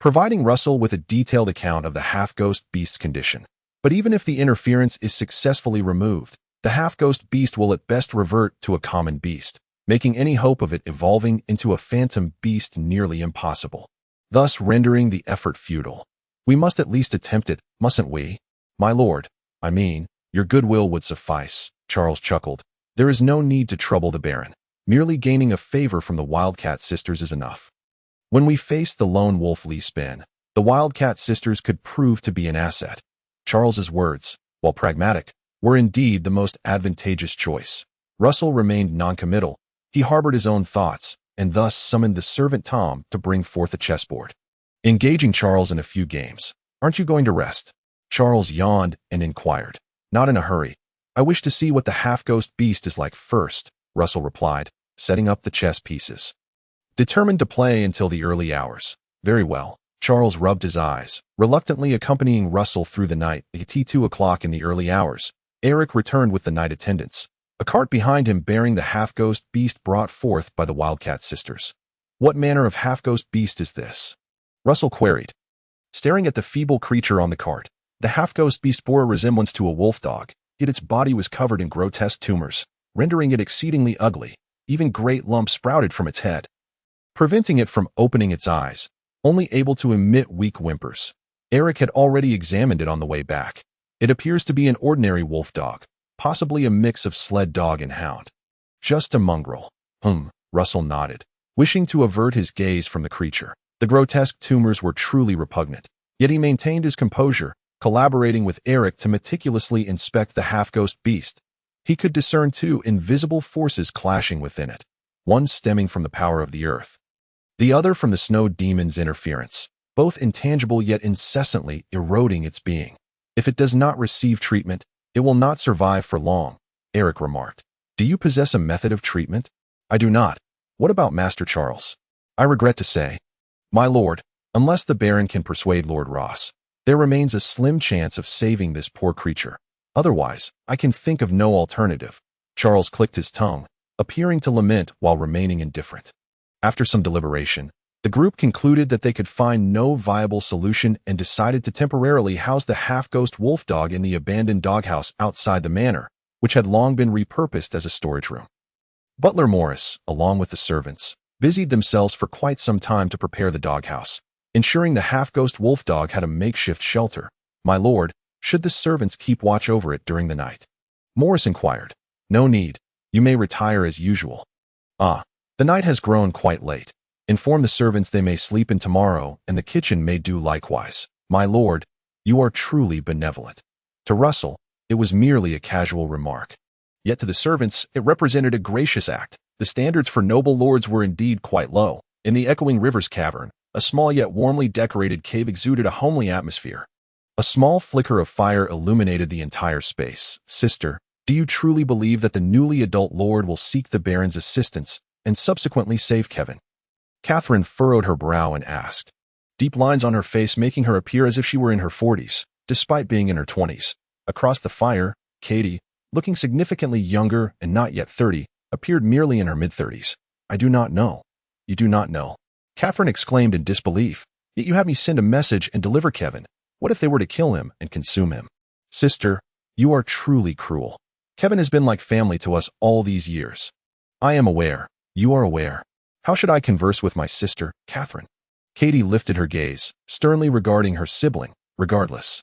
[SPEAKER 1] providing Russell with a detailed account of the half-ghost beast's condition. But even if the interference is successfully removed, the half-ghost beast will at best revert to a common beast, making any hope of it evolving into a phantom beast nearly impossible, thus rendering the effort futile. "We must at least attempt it, mustn't we? My lord, I mean, your goodwill would suffice," Charles chuckled. "There is no need to trouble the Baron. Merely gaining a favor from the Wildcat sisters is enough." When we faced the lone wolf Lee Spin, the Wildcat sisters could prove to be an asset. Charles's words, while pragmatic, were indeed the most advantageous choice. Russell remained noncommittal. He harbored his own thoughts, and thus summoned the servant Tom to bring forth a chessboard. Engaging Charles in a few games. "Aren't you going to rest?" Charles yawned and inquired. "Not in a hurry. I wish to see what the half-ghost beast is like first," Russell replied, setting up the chess pieces. Determined to play until the early hours. "Very well." Charles rubbed his eyes, reluctantly accompanying Russell through the night. At 2 o'clock in the early hours, Eric returned with the night attendants, a cart behind him bearing the half-ghost beast brought forth by the Wildcat sisters. "What manner of half-ghost beast is this?" Russell queried. Staring at the feeble creature on the cart, the half-ghost beast bore a resemblance to a wolf dog, yet its body was covered in grotesque tumors, rendering it exceedingly ugly. Even great lumps sprouted from its head, preventing it from opening its eyes, only able to emit weak whimpers. Eric had already examined it on the way back. It appears to be an ordinary wolf dog, possibly a mix of sled dog and hound. "Just a mongrel." Russell nodded, wishing to avert his gaze from the creature. The grotesque tumors were truly repugnant, yet he maintained his composure, collaborating with Eric to meticulously inspect the half-ghost beast. He could discern two invisible forces clashing within it, one stemming from the power of the earth, the other from the snow demon's interference, both intangible yet incessantly eroding its being. "If it does not receive treatment, it will not survive for long," Eric remarked. "Do you possess a method of treatment?" "I do not. What about Master Charles?" "I regret to say, my lord, unless the Baron can persuade Lord Ross, there remains a slim chance of saving this poor creature. Otherwise, I can think of no alternative." Charles clicked his tongue, appearing to lament while remaining indifferent. After some deliberation, the group concluded that they could find no viable solution and decided to temporarily house the half-ghost wolf dog in the abandoned doghouse outside the manor, which had long been repurposed as a storage room. Butler Morris, along with the servants, busied themselves for quite some time to prepare the doghouse, ensuring the half-ghost wolf dog had a makeshift shelter. "My lord, should the servants keep watch over it during the night?" Morris inquired. "No need. You may retire as usual." "Ah, the night has grown quite late. Inform the servants they may sleep in tomorrow, and the kitchen may do likewise." "My lord, you are truly benevolent." To Russell, it was merely a casual remark. Yet to the servants, it represented a gracious act. The standards for noble lords were indeed quite low. In the echoing river's cavern, a small yet warmly decorated cave exuded a homely atmosphere. A small flicker of fire illuminated the entire space. "Sister, do you truly believe that the newly adult lord will seek the Baron's assistance and subsequently save Kevin?" Catherine furrowed her brow and asked, deep lines on her face making her appear as if she were in her 40s, despite being in her 20s. Across the fire, Katie, looking significantly younger and not yet 30, appeared merely in her mid-30s. "I do not know." "You do not know?" Catherine exclaimed in disbelief. "Yet you had me send a message and deliver Kevin. What if they were to kill him and consume him?" "Sister, you are truly cruel. Kevin has been like family to us all these years." "I am aware. You are aware. How should I converse with my sister, Catherine?" Katie lifted her gaze, sternly regarding her sibling. "Regardless,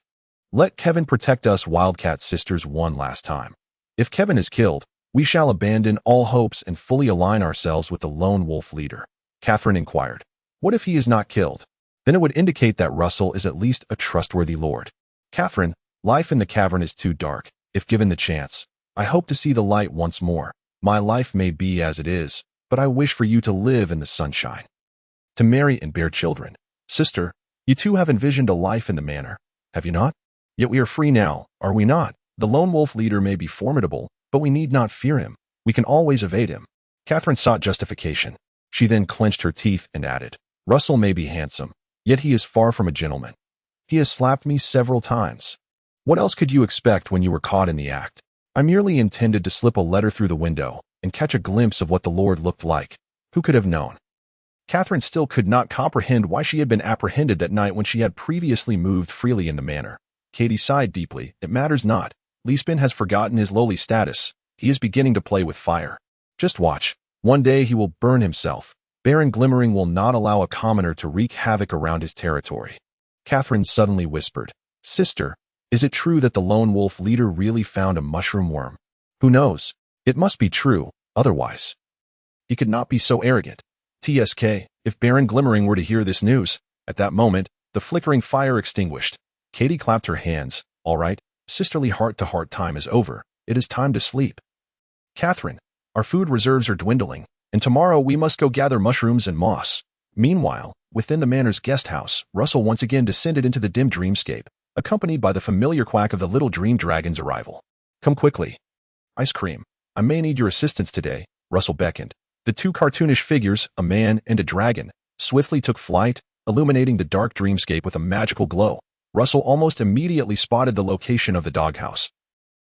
[SPEAKER 1] let Kevin protect us Wildcat sisters one last time. If Kevin is killed, we shall abandon all hopes and fully align ourselves with the lone wolf leader." Catherine inquired. "What if he is not killed?" "Then it would indicate that Russell is at least a trustworthy lord." "Catherine, life in the cavern is too dark. If given the chance, I hope to see the light once more." My life may be as it is, but I wish for you to live in the sunshine, to marry and bear children. Sister, you too have envisioned a life in the manor, have you not? Yet we are free now, are we not? The lone wolf leader may be formidable, but we need not fear him. We can always evade him. Catherine sought justification. She then clenched her teeth and added, Russell may be handsome, yet he is far from a gentleman. He has slapped me several times. What else could you expect when you were caught in the act? I merely intended to slip a letter through the window and catch a glimpse of what the Lord looked like. Who could have known? Catherine still could not comprehend why she had been apprehended that night when she had previously moved freely in the manor. Katie sighed deeply. It matters not. Leespin has forgotten his lowly status. He is beginning to play with fire. Just watch. One day he will burn himself. Baron Glimmering will not allow a commoner to wreak havoc around his territory. Catherine suddenly whispered, Sister, is it true that the lone wolf leader really found a mushroom worm? Who knows? It must be true, otherwise he could not be so arrogant. TSK, if Baron Glimmering were to hear this news. At that moment, the flickering fire extinguished. Katie clapped her hands. All right, sisterly heart-to-heart time is over. It is time to sleep. Catherine, our food reserves are dwindling, and tomorrow we must go gather mushrooms and moss. Meanwhile, within the manor's guest house, Russell once again descended into the dim dreamscape, accompanied by the familiar quack of the little dream dragon's arrival. Come quickly. Ice cream. I may need your assistance today, Russell beckoned. The two cartoonish figures, a man and a dragon, swiftly took flight, illuminating the dark dreamscape with a magical glow. Russell almost immediately spotted the location of the doghouse,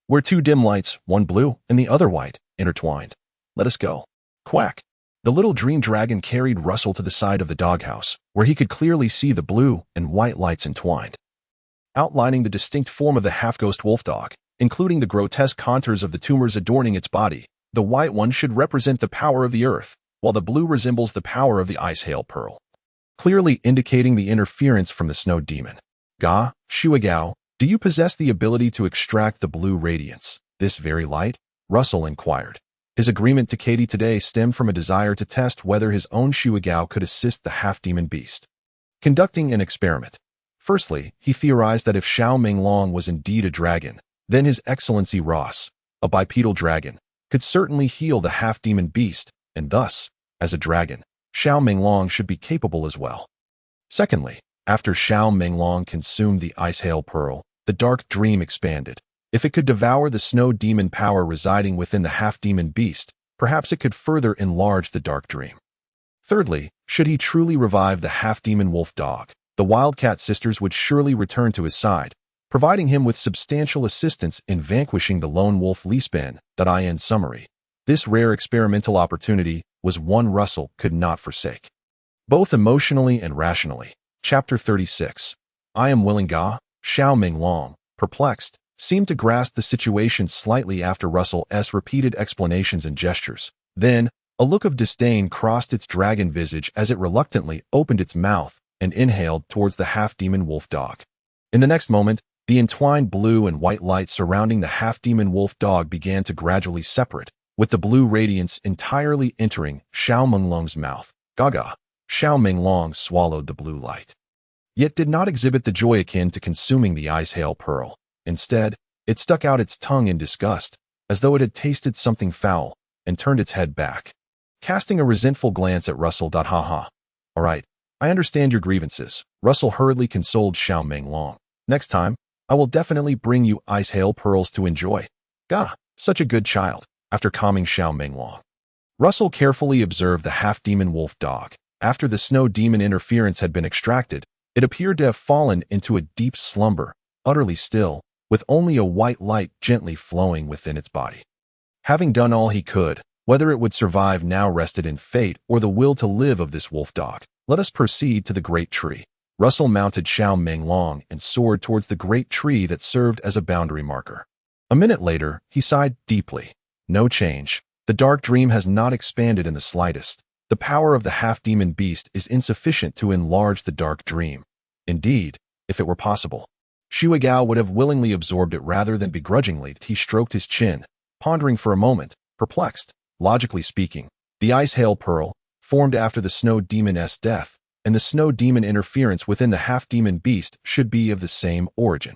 [SPEAKER 1] where two dim lights, one blue and the other white, intertwined. Let us go. Quack. The little dream dragon carried Russell to the side of the doghouse, where he could clearly see the blue and white lights entwined, outlining the distinct form of the half-ghost wolf dog, including the grotesque contours of the tumors adorning its body. The white one should represent the power of the earth, while the blue resembles the power of the ice hail pearl, clearly indicating the interference from the snow demon. Ga, Shuagao, do you possess the ability to extract the blue radiance, this very light? Russell inquired. His agreement to Katie today stemmed from a desire to test whether his own Shuagao could assist the half-demon beast, conducting an experiment. Firstly, he theorized that if Xiao Menglong was indeed a dragon, then His Excellency Ross, a bipedal dragon, could certainly heal the half-demon beast, and thus, as a dragon, Xiao Menglong should be capable as well. Secondly, after Xiao Menglong consumed the ice hail pearl, the dark dream expanded. If it could devour the snow demon power residing within the half-demon beast, perhaps it could further enlarge the dark dream. Thirdly, should he truly revive the half-demon wolf dog, the Wildcat sisters would surely return to his side, providing him with substantial assistance in vanquishing the lone wolf Leespin. In summary, this rare experimental opportunity was one Russell could not forsake, both emotionally and rationally. Chapter 36. I am willing. Ga, Xiao Menglong, perplexed, seemed to grasp the situation slightly after Russell's repeated explanations and gestures. Then, a look of disdain crossed its dragon visage as it reluctantly opened its mouth and inhaled towards the half-demon wolf dog. In the next moment, the entwined blue and white light surrounding the half-demon wolf dog began to gradually separate, with the blue radiance entirely entering Xiao Menglong's mouth. Gaga. Xiao Menglong swallowed the blue light, yet did not exhibit the joy akin to consuming the ice hail pearl. Instead, it stuck out its tongue in disgust, as though it had tasted something foul, and turned its head back, casting a resentful glance at Russell. Haha. All right, I understand your grievances, Russell hurriedly consoled Xiao Menglong. Next time, I will definitely bring you ice hail pearls to enjoy. Ga, such a good child. After calming Xiao Menglong, Russell carefully observed the half-demon wolf dog. After the snow demon interference had been extracted, it appeared to have fallen into a deep slumber, utterly still, with only a white light gently flowing within its body. Having done all he could, whether it would survive now rested in fate or the will to live of this wolf dog. Let us proceed to the great tree. Russell mounted Xiao Menglong and soared towards the great tree that served as a boundary marker. A minute later, he sighed deeply. No change. The dark dream has not expanded in the slightest. The power of the half-demon beast is insufficient to enlarge the dark dream. Indeed, if it were possible, Shuagao would have willingly absorbed it rather than begrudgingly. He stroked his chin, pondering for a moment, perplexed. Logically speaking, the ice hail pearl, formed after the snow demon's death, and the snow demon interference within the half-demon beast should be of the same origin.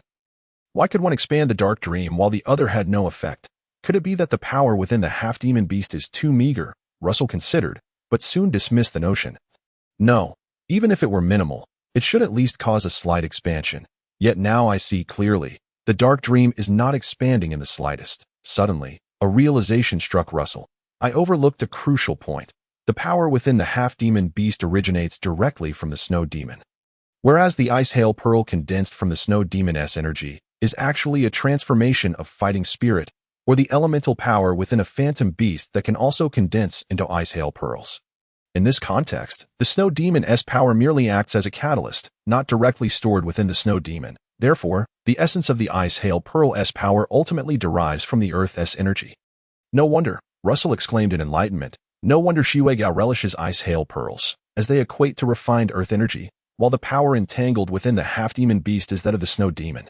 [SPEAKER 1] Why could one expand the dark dream while the other had no effect? Could it be that the power within the half-demon beast is too meager? Russell considered, but soon dismissed the notion. No, even if it were minimal, it should at least cause a slight expansion. Yet now I see clearly. The dark dream is not expanding in the slightest. Suddenly, a realization struck Russell. I overlooked a crucial point. The power within the half-demon beast originates directly from the snow demon. Whereas the ice hail pearl condensed from the snow demoness energy is actually a transformation of fighting spirit, or the elemental power within a phantom beast that can also condense into ice hail pearls. In this context, the snow demon's power merely acts as a catalyst, not directly stored within the snow demon. Therefore, the essence of the ice hail pearl's power ultimately derives from the earth's energy. No wonder, Russell exclaimed in enlightenment, no wonder Shiwei relishes ice hail pearls, as they equate to refined earth energy, while the power entangled within the half-demon beast is that of the snow demon.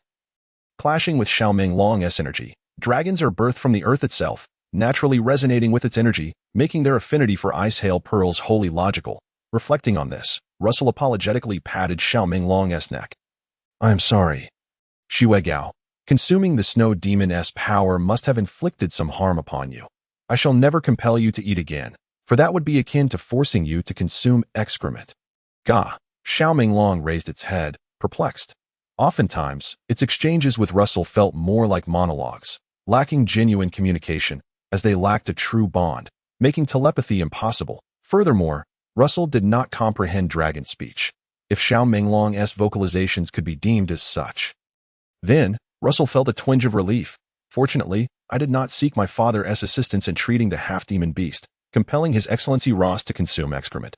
[SPEAKER 1] Clashing with Xiaoming Long's energy, dragons are birthed from the earth itself, naturally resonating with its energy, making their affinity for ice hail pearls wholly logical. Reflecting on this, Russell apologetically patted Xiaoming Long's neck. I am sorry. Shiwei Gao, consuming the snow demon's power must have inflicted some harm upon you. I shall never compel you to eat again, for that would be akin to forcing you to consume excrement. Ga. Xiaoming Long raised its head, perplexed. Oftentimes, its exchanges with Russell felt more like monologues, lacking genuine communication, as they lacked a true bond, making telepathy impossible. Furthermore, Russell did not comprehend dragon speech, if Xiaoming Long's vocalizations could be deemed as such. Then, Russell felt a twinge of relief. Fortunately, I did not seek my father's assistance in treating the half-demon beast, compelling His Excellency Ross to consume excrement.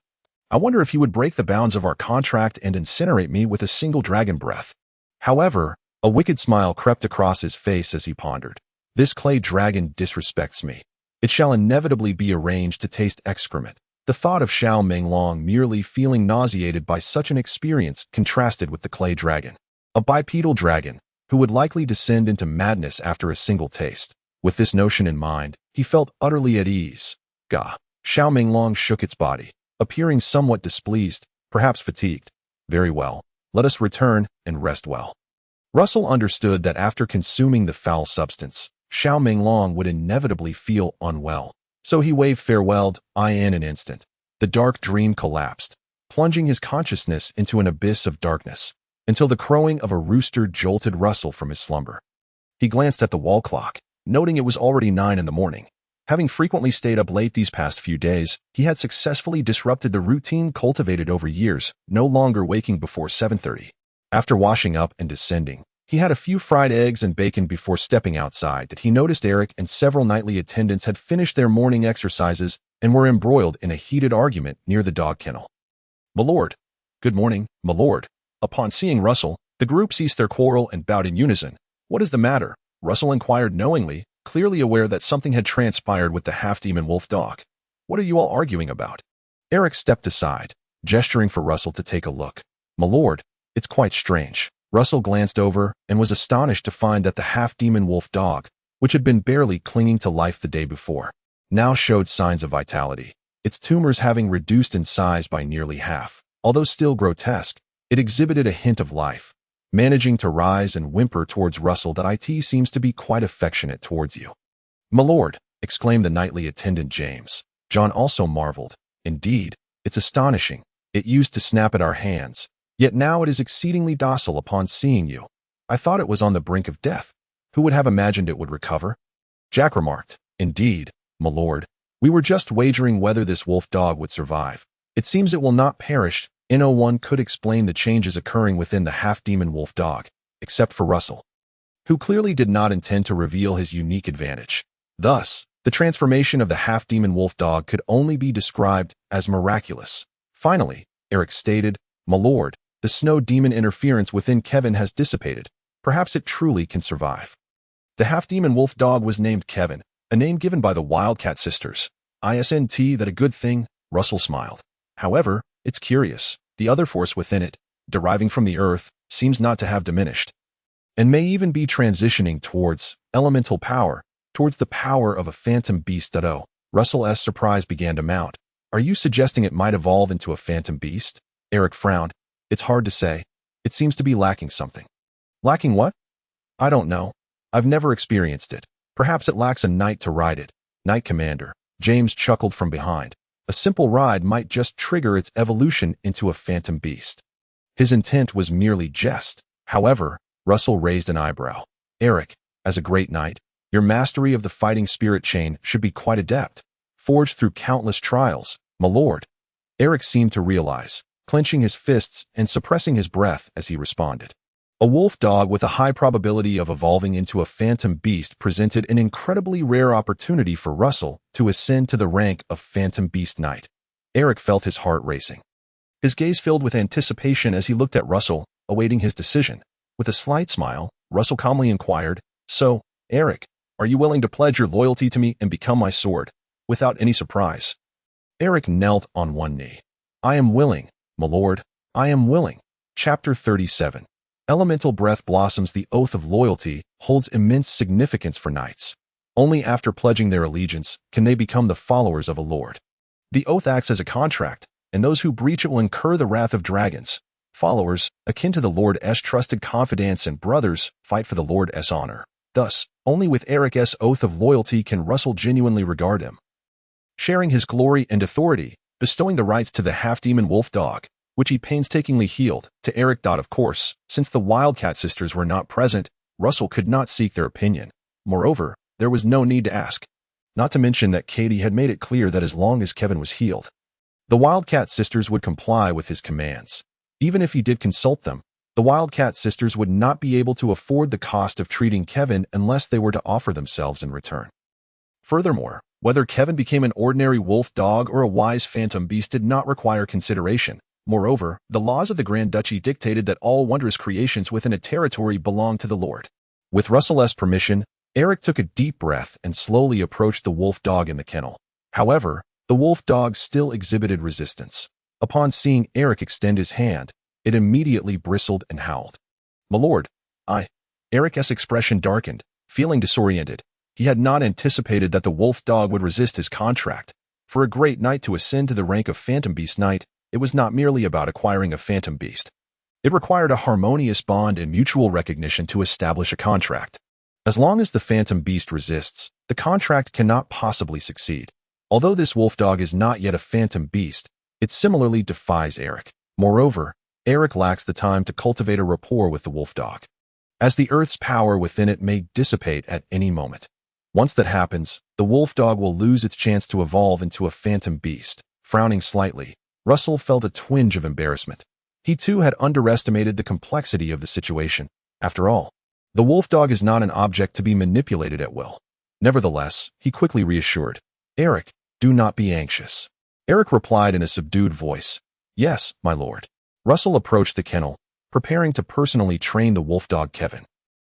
[SPEAKER 1] I wonder if he would break the bounds of our contract and incinerate me with a single dragon breath. However, a wicked smile crept across his face as he pondered. This clay dragon disrespects me. It shall inevitably be arranged to taste excrement. The thought of Xiaoming Long merely feeling nauseated by such an experience contrasted with the clay dragon, a bipedal dragon, who would likely descend into madness after a single taste. With this notion in mind, he felt utterly at ease. Ga. Xiaoming Long shook its body, appearing somewhat displeased, perhaps fatigued. Very well. Let us return and rest well. Russell understood that after consuming the foul substance, Xiaoming Long would inevitably feel unwell. So he waved farewell in an instant. The dark dream collapsed, plunging his consciousness into an abyss of darkness, until the crowing of a rooster jolted Russell from his slumber. He glanced at the wall clock, noting it was already 9 in the morning. Having frequently stayed up late these past few days, he had successfully disrupted the routine cultivated over years, no longer waking before 7:30. After washing up and descending, he had a few fried eggs and bacon before stepping outside. He noticed Eric and several nightly attendants had finished their morning exercises and were embroiled in a heated argument near the dog kennel. "My lord." "Good morning, my lord." Upon seeing Russell, the group ceased their quarrel and bowed in unison. "What is the matter?" Russell inquired knowingly, clearly aware that something had transpired with the half-demon wolf dog. "What are you all arguing about?" Eric stepped aside, gesturing for Russell to take a look. "My lord, it's quite strange." Russell glanced over and was astonished to find that the half-demon wolf dog, which had been barely clinging to life the day before, now showed signs of vitality. Its tumors having reduced in size by nearly half. Although still grotesque, it exhibited a hint of life, managing to rise and whimper towards Russell that it seems to be quite affectionate towards you. "My lord," exclaimed the nightly attendant James. John also marveled. "Indeed, it's astonishing. It used to snap at our hands, yet now it is exceedingly docile upon seeing you. I thought it was on the brink of death. Who would have imagined it would recover?" Jack remarked. "Indeed, my lord, we were just wagering whether this wolf dog would survive. It seems it will not perish." No one could explain the changes occurring within the half-demon wolf dog, except for Russell, who clearly did not intend to reveal his unique advantage. Thus, the transformation of the half-demon wolf dog could only be described as miraculous. Finally, Eric stated, "My lord, the snow demon interference within Kevin has dissipated. Perhaps it truly can survive." The half-demon wolf dog was named Kevin, a name given by the Wildcat sisters. "Isn't that a good thing?" Russell smiled. "However, it's curious. The other force within it, deriving from the earth, seems not to have diminished, and may even be transitioning towards elemental power, towards the power of a phantom beast. Russell's surprise began to mount. "Are you suggesting it might evolve into a phantom beast?" Eric frowned. "It's hard to say. It seems to be lacking something." "Lacking what?" "I don't know. I've never experienced it. Perhaps it lacks a knight to ride it. Knight Commander, James chuckled from behind. A simple ride might just trigger its evolution into a phantom beast. His intent was merely jest. However, Russell raised an eyebrow. Eric, as a great knight, your mastery of the fighting spirit chain should be quite adept. Forged through countless trials, my lord. Eric seemed to realize, clenching his fists and suppressing his breath as he responded. A wolf dog with a high probability of evolving into a phantom beast presented an incredibly rare opportunity for Russell to ascend to the rank of Phantom Beast Knight. Eric felt his heart racing. His gaze filled with anticipation as he looked at Russell, awaiting his decision. With a slight smile, Russell calmly inquired, "So, Eric, are you willing to pledge your loyalty to me and become my sword?" Without any surprise. Eric knelt on one knee. "I am willing, my lord, I am willing." Chapter 37. Elemental Breath Blossoms. The oath of loyalty holds immense significance for knights. Only after pledging their allegiance can they become the followers of a lord. The oath acts as a contract, and those who breach it will incur the wrath of dragons. Followers, akin to the Lord's trusted confidants and brothers, fight for the Lord's honor. Thus, only with Eric's oath of loyalty can Russell genuinely regard him. Sharing his glory and authority, bestowing the rights to the half-demon wolf dog, which he painstakingly healed, to Eric. Of course, since the Wildcat sisters were not present, Russell could not seek their opinion. Moreover, there was no need to ask. Not to mention that Katie had made it clear that as long as Kevin was healed, the Wildcat sisters would comply with his commands. Even if he did consult them, the Wildcat sisters would not be able to afford the cost of treating Kevin unless they were to offer themselves in return. Furthermore, whether Kevin became an ordinary wolf dog or a wise phantom beast did not require consideration. Moreover, the laws of the Grand Duchy dictated that all wondrous creations within a territory belonged to the Lord. With Russell's permission, Eric took a deep breath and slowly approached the wolf dog in the kennel. However, the wolf dog still exhibited resistance. Upon seeing Eric extend his hand, it immediately bristled and howled. "My lord, Eric's expression darkened, feeling disoriented. He had not anticipated that the wolf dog would resist his contract. For a great knight to ascend to the rank of Phantom Beast Knight, it was not merely about acquiring a phantom beast. It required a harmonious bond and mutual recognition to establish a contract. As long as the phantom beast resists, the contract cannot possibly succeed. Although this wolf dog is not yet a phantom beast, it similarly defies Eric. Moreover, Eric lacks the time to cultivate a rapport with the wolf dog, as the earth's power within it may dissipate at any moment. Once that happens, the wolf dog will lose its chance to evolve into a phantom beast. Frowning slightly, Russell felt a twinge of embarrassment. He too had underestimated the complexity of the situation. After all, the wolf dog is not an object to be manipulated at will. Nevertheless, he quickly reassured, "Eric, do not be anxious." Eric replied in a subdued voice, "Yes, my lord." Russell approached the kennel, preparing to personally train the wolf dog Kevin,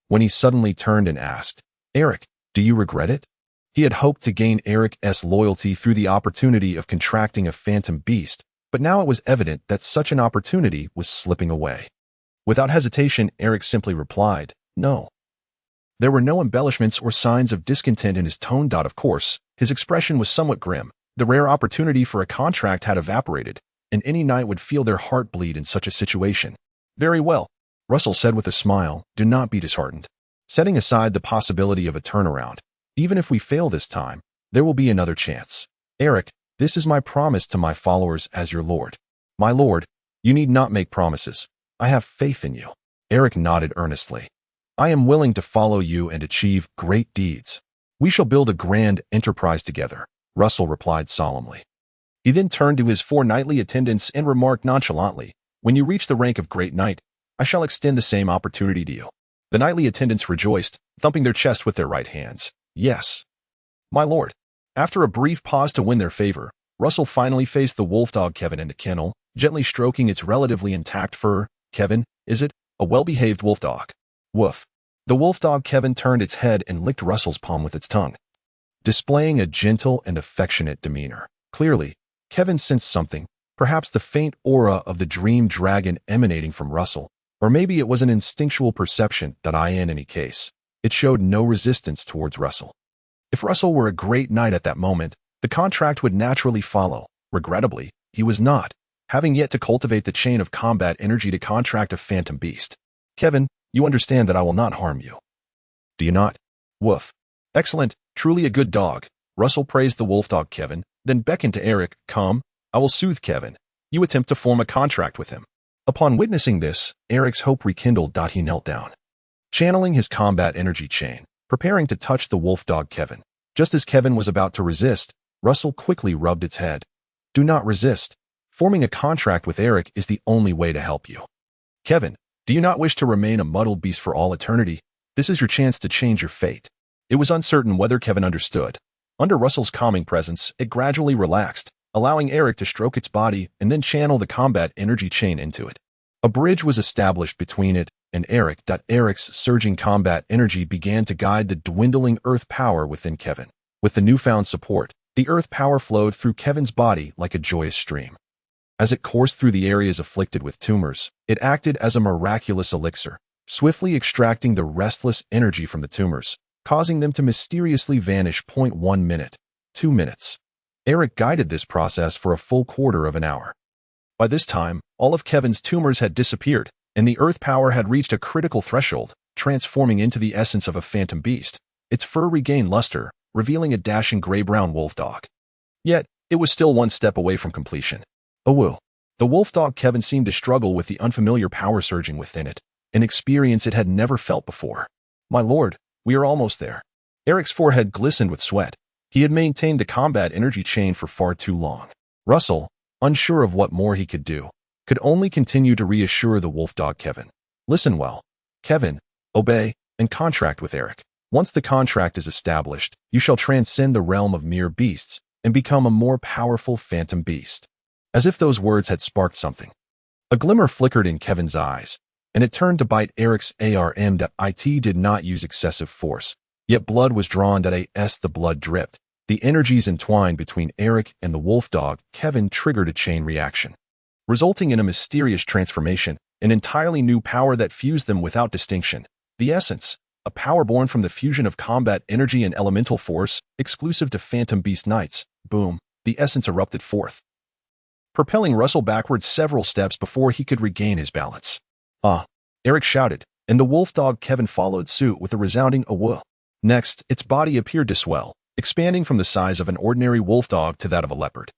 [SPEAKER 1] when he suddenly turned and asked, "Eric, do you regret it?" He had hoped to gain Eric's loyalty through the opportunity of contracting a phantom beast, but now it was evident that such an opportunity was slipping away. Without hesitation, Eric simply replied, "No." There were no embellishments or signs of discontent in his tone. Of course, his expression was somewhat grim. The rare opportunity for a contract had evaporated, and any knight would feel their heart bleed in such a situation. "Very well," Russell said with a smile, "do not be disheartened. Setting aside the possibility of a turnaround, even if we fail this time, there will be another chance. Eric, this is my promise to my followers as your lord. My lord, you need not make promises. I have faith in you." Eric nodded earnestly. "I am willing to follow you and achieve great deeds. We shall build a grand enterprise together," Russell replied solemnly. He then turned to his 4 knightly attendants and remarked nonchalantly, "When you reach the rank of great knight, I shall extend the same opportunity to you." The knightly attendants rejoiced, thumping their chest with their right hands. "Yes, my lord." After a brief pause to win their favor, Russell finally faced the wolf dog Kevin in the kennel, gently stroking its relatively intact fur. "Kevin, is it? A well-behaved wolf dog?" "Woof." The wolf dog Kevin turned its head and licked Russell's palm with its tongue, displaying a gentle and affectionate demeanor. Clearly, Kevin sensed something, perhaps the faint aura of the dream dragon emanating from Russell, or maybe it was an instinctual perception. In any case, it showed no resistance towards Russell. If Russell were a great knight at that moment, the contract would naturally follow. Regrettably, he was not, having yet to cultivate the chain of combat energy to contract a phantom beast. "Kevin, you understand that I will not harm you, do you not?" "Woof." Excellent, truly a good dog. Russell praised the wolf dog Kevin, then beckoned to Eric. Come, I will soothe Kevin. You attempt to form a contract with him. Upon witnessing this, Eric's hope rekindled. He knelt down, channeling his combat energy chain, preparing to touch the wolf dog Kevin. Just as Kevin was about to resist, Russell quickly rubbed its head. Do not resist. Forming a contract with Eric is the only way to help you. Kevin, do you not wish to remain a muddled beast for all eternity? This is your chance to change your fate. It was uncertain whether Kevin understood. Under Russell's calming presence, it gradually relaxed, allowing Eric to stroke its body and then channel the combat energy chain into it. A bridge was established between it and Eric. Eric's surging combat energy began to guide the dwindling earth power within Kevin. With the newfound support, the earth power flowed through Kevin's body like a joyous stream. As it coursed through the areas afflicted with tumors, it acted as a miraculous elixir, swiftly extracting the restless energy from the tumors, causing them to mysteriously vanish. 1 minute, 2 minutes. Eric guided this process for a full quarter of an hour. By this time, all of Kevin's tumors had disappeared, and the earth power had reached a critical threshold, transforming into the essence of a phantom beast. Its fur regained luster, revealing a dashing gray-brown wolf dog. Yet, it was still one step away from completion. Awoo. The wolf dog Kevin seemed to struggle with the unfamiliar power surging within it, an experience it had never felt before. My lord, we are almost there. Eric's forehead glistened with sweat. He had maintained the combat energy chain for far too long. Russell, unsure of what more he could do, could only continue to reassure the wolf dog Kevin. Listen well. Kevin, obey, and contract with Eric. Once the contract is established, you shall transcend the realm of mere beasts and become a more powerful phantom beast. As if those words had sparked something. A glimmer flickered in Kevin's eyes, and it turned to bite Eric's arm. It did not use excessive force, yet blood was drawn. As the blood dripped, the energies entwined between Eric and the wolf dog Kevin triggered a chain reaction, resulting in a mysterious transformation, an entirely new power that fused them without distinction. The essence, a power born from the fusion of combat energy and elemental force, exclusive to Phantom Beast Knights. Boom, the essence erupted forth, propelling Russell backwards several steps before he could regain his balance. Ah! Eric shouted, and the wolf dog Kevin followed suit with a resounding awoo. Next, its body appeared to swell, expanding from the size of an ordinary wolf dog to that of a leopard.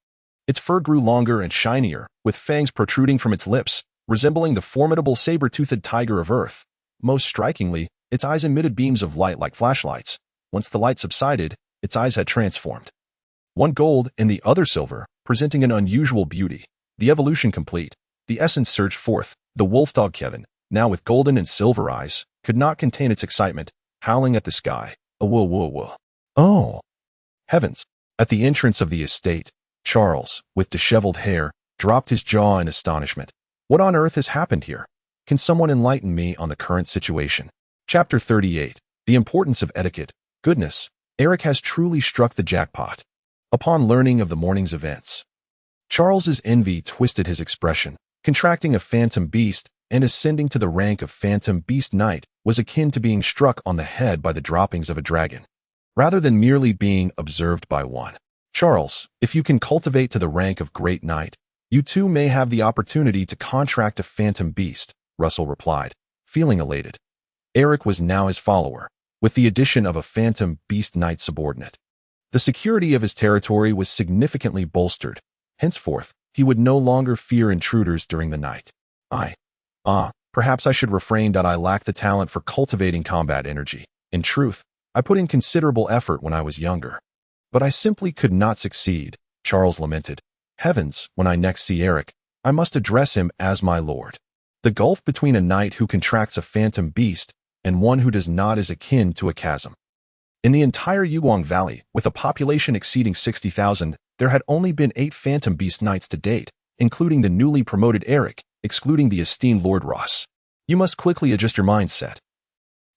[SPEAKER 1] Its fur grew longer and shinier, with fangs protruding from its lips, resembling the formidable saber-toothed tiger of Earth. Most strikingly, its eyes emitted beams of light like flashlights. Once the light subsided, its eyes had transformed. One gold and the other silver, presenting an unusual beauty. The evolution complete, the essence surged forth. The wolf dog Kevin, now with golden and silver eyes, could not contain its excitement, howling at the sky. Awoo, woo, woo. Oh! Heavens! At the entrance of the estate, Charles, with disheveled hair, dropped his jaw in astonishment. What on earth has happened here? Can someone enlighten me on the current situation? Chapter 38. The Importance of Etiquette. Goodness, Eric has truly struck the jackpot. Upon learning of the morning's events, Charles's envy twisted his expression. Contracting a phantom beast and ascending to the rank of Phantom Beast Knight was akin to being struck on the head by the droppings of a dragon, rather than merely being observed by one. Charles, if you can cultivate to the rank of Great Knight, you too may have the opportunity to contract a phantom beast, Russell replied, feeling elated. Eric was now his follower, with the addition of a Phantom Beast Knight subordinate. The security of his territory was significantly bolstered. Henceforth, he would no longer fear intruders during the night. Perhaps I should refrain. I lack the talent for cultivating combat energy. In truth, I put in considerable effort when I was younger. But I simply could not succeed, Charles lamented. Heavens, when I next see Eric, I must address him as my lord. The gulf between a knight who contracts a phantom beast and one who does not is akin to a chasm. In the entire Yuguang Valley, with a population exceeding 60,000, there had only been 8 Phantom Beast Knights to date, including the newly promoted Eric, excluding the esteemed Lord Ross. You must quickly adjust your mindset.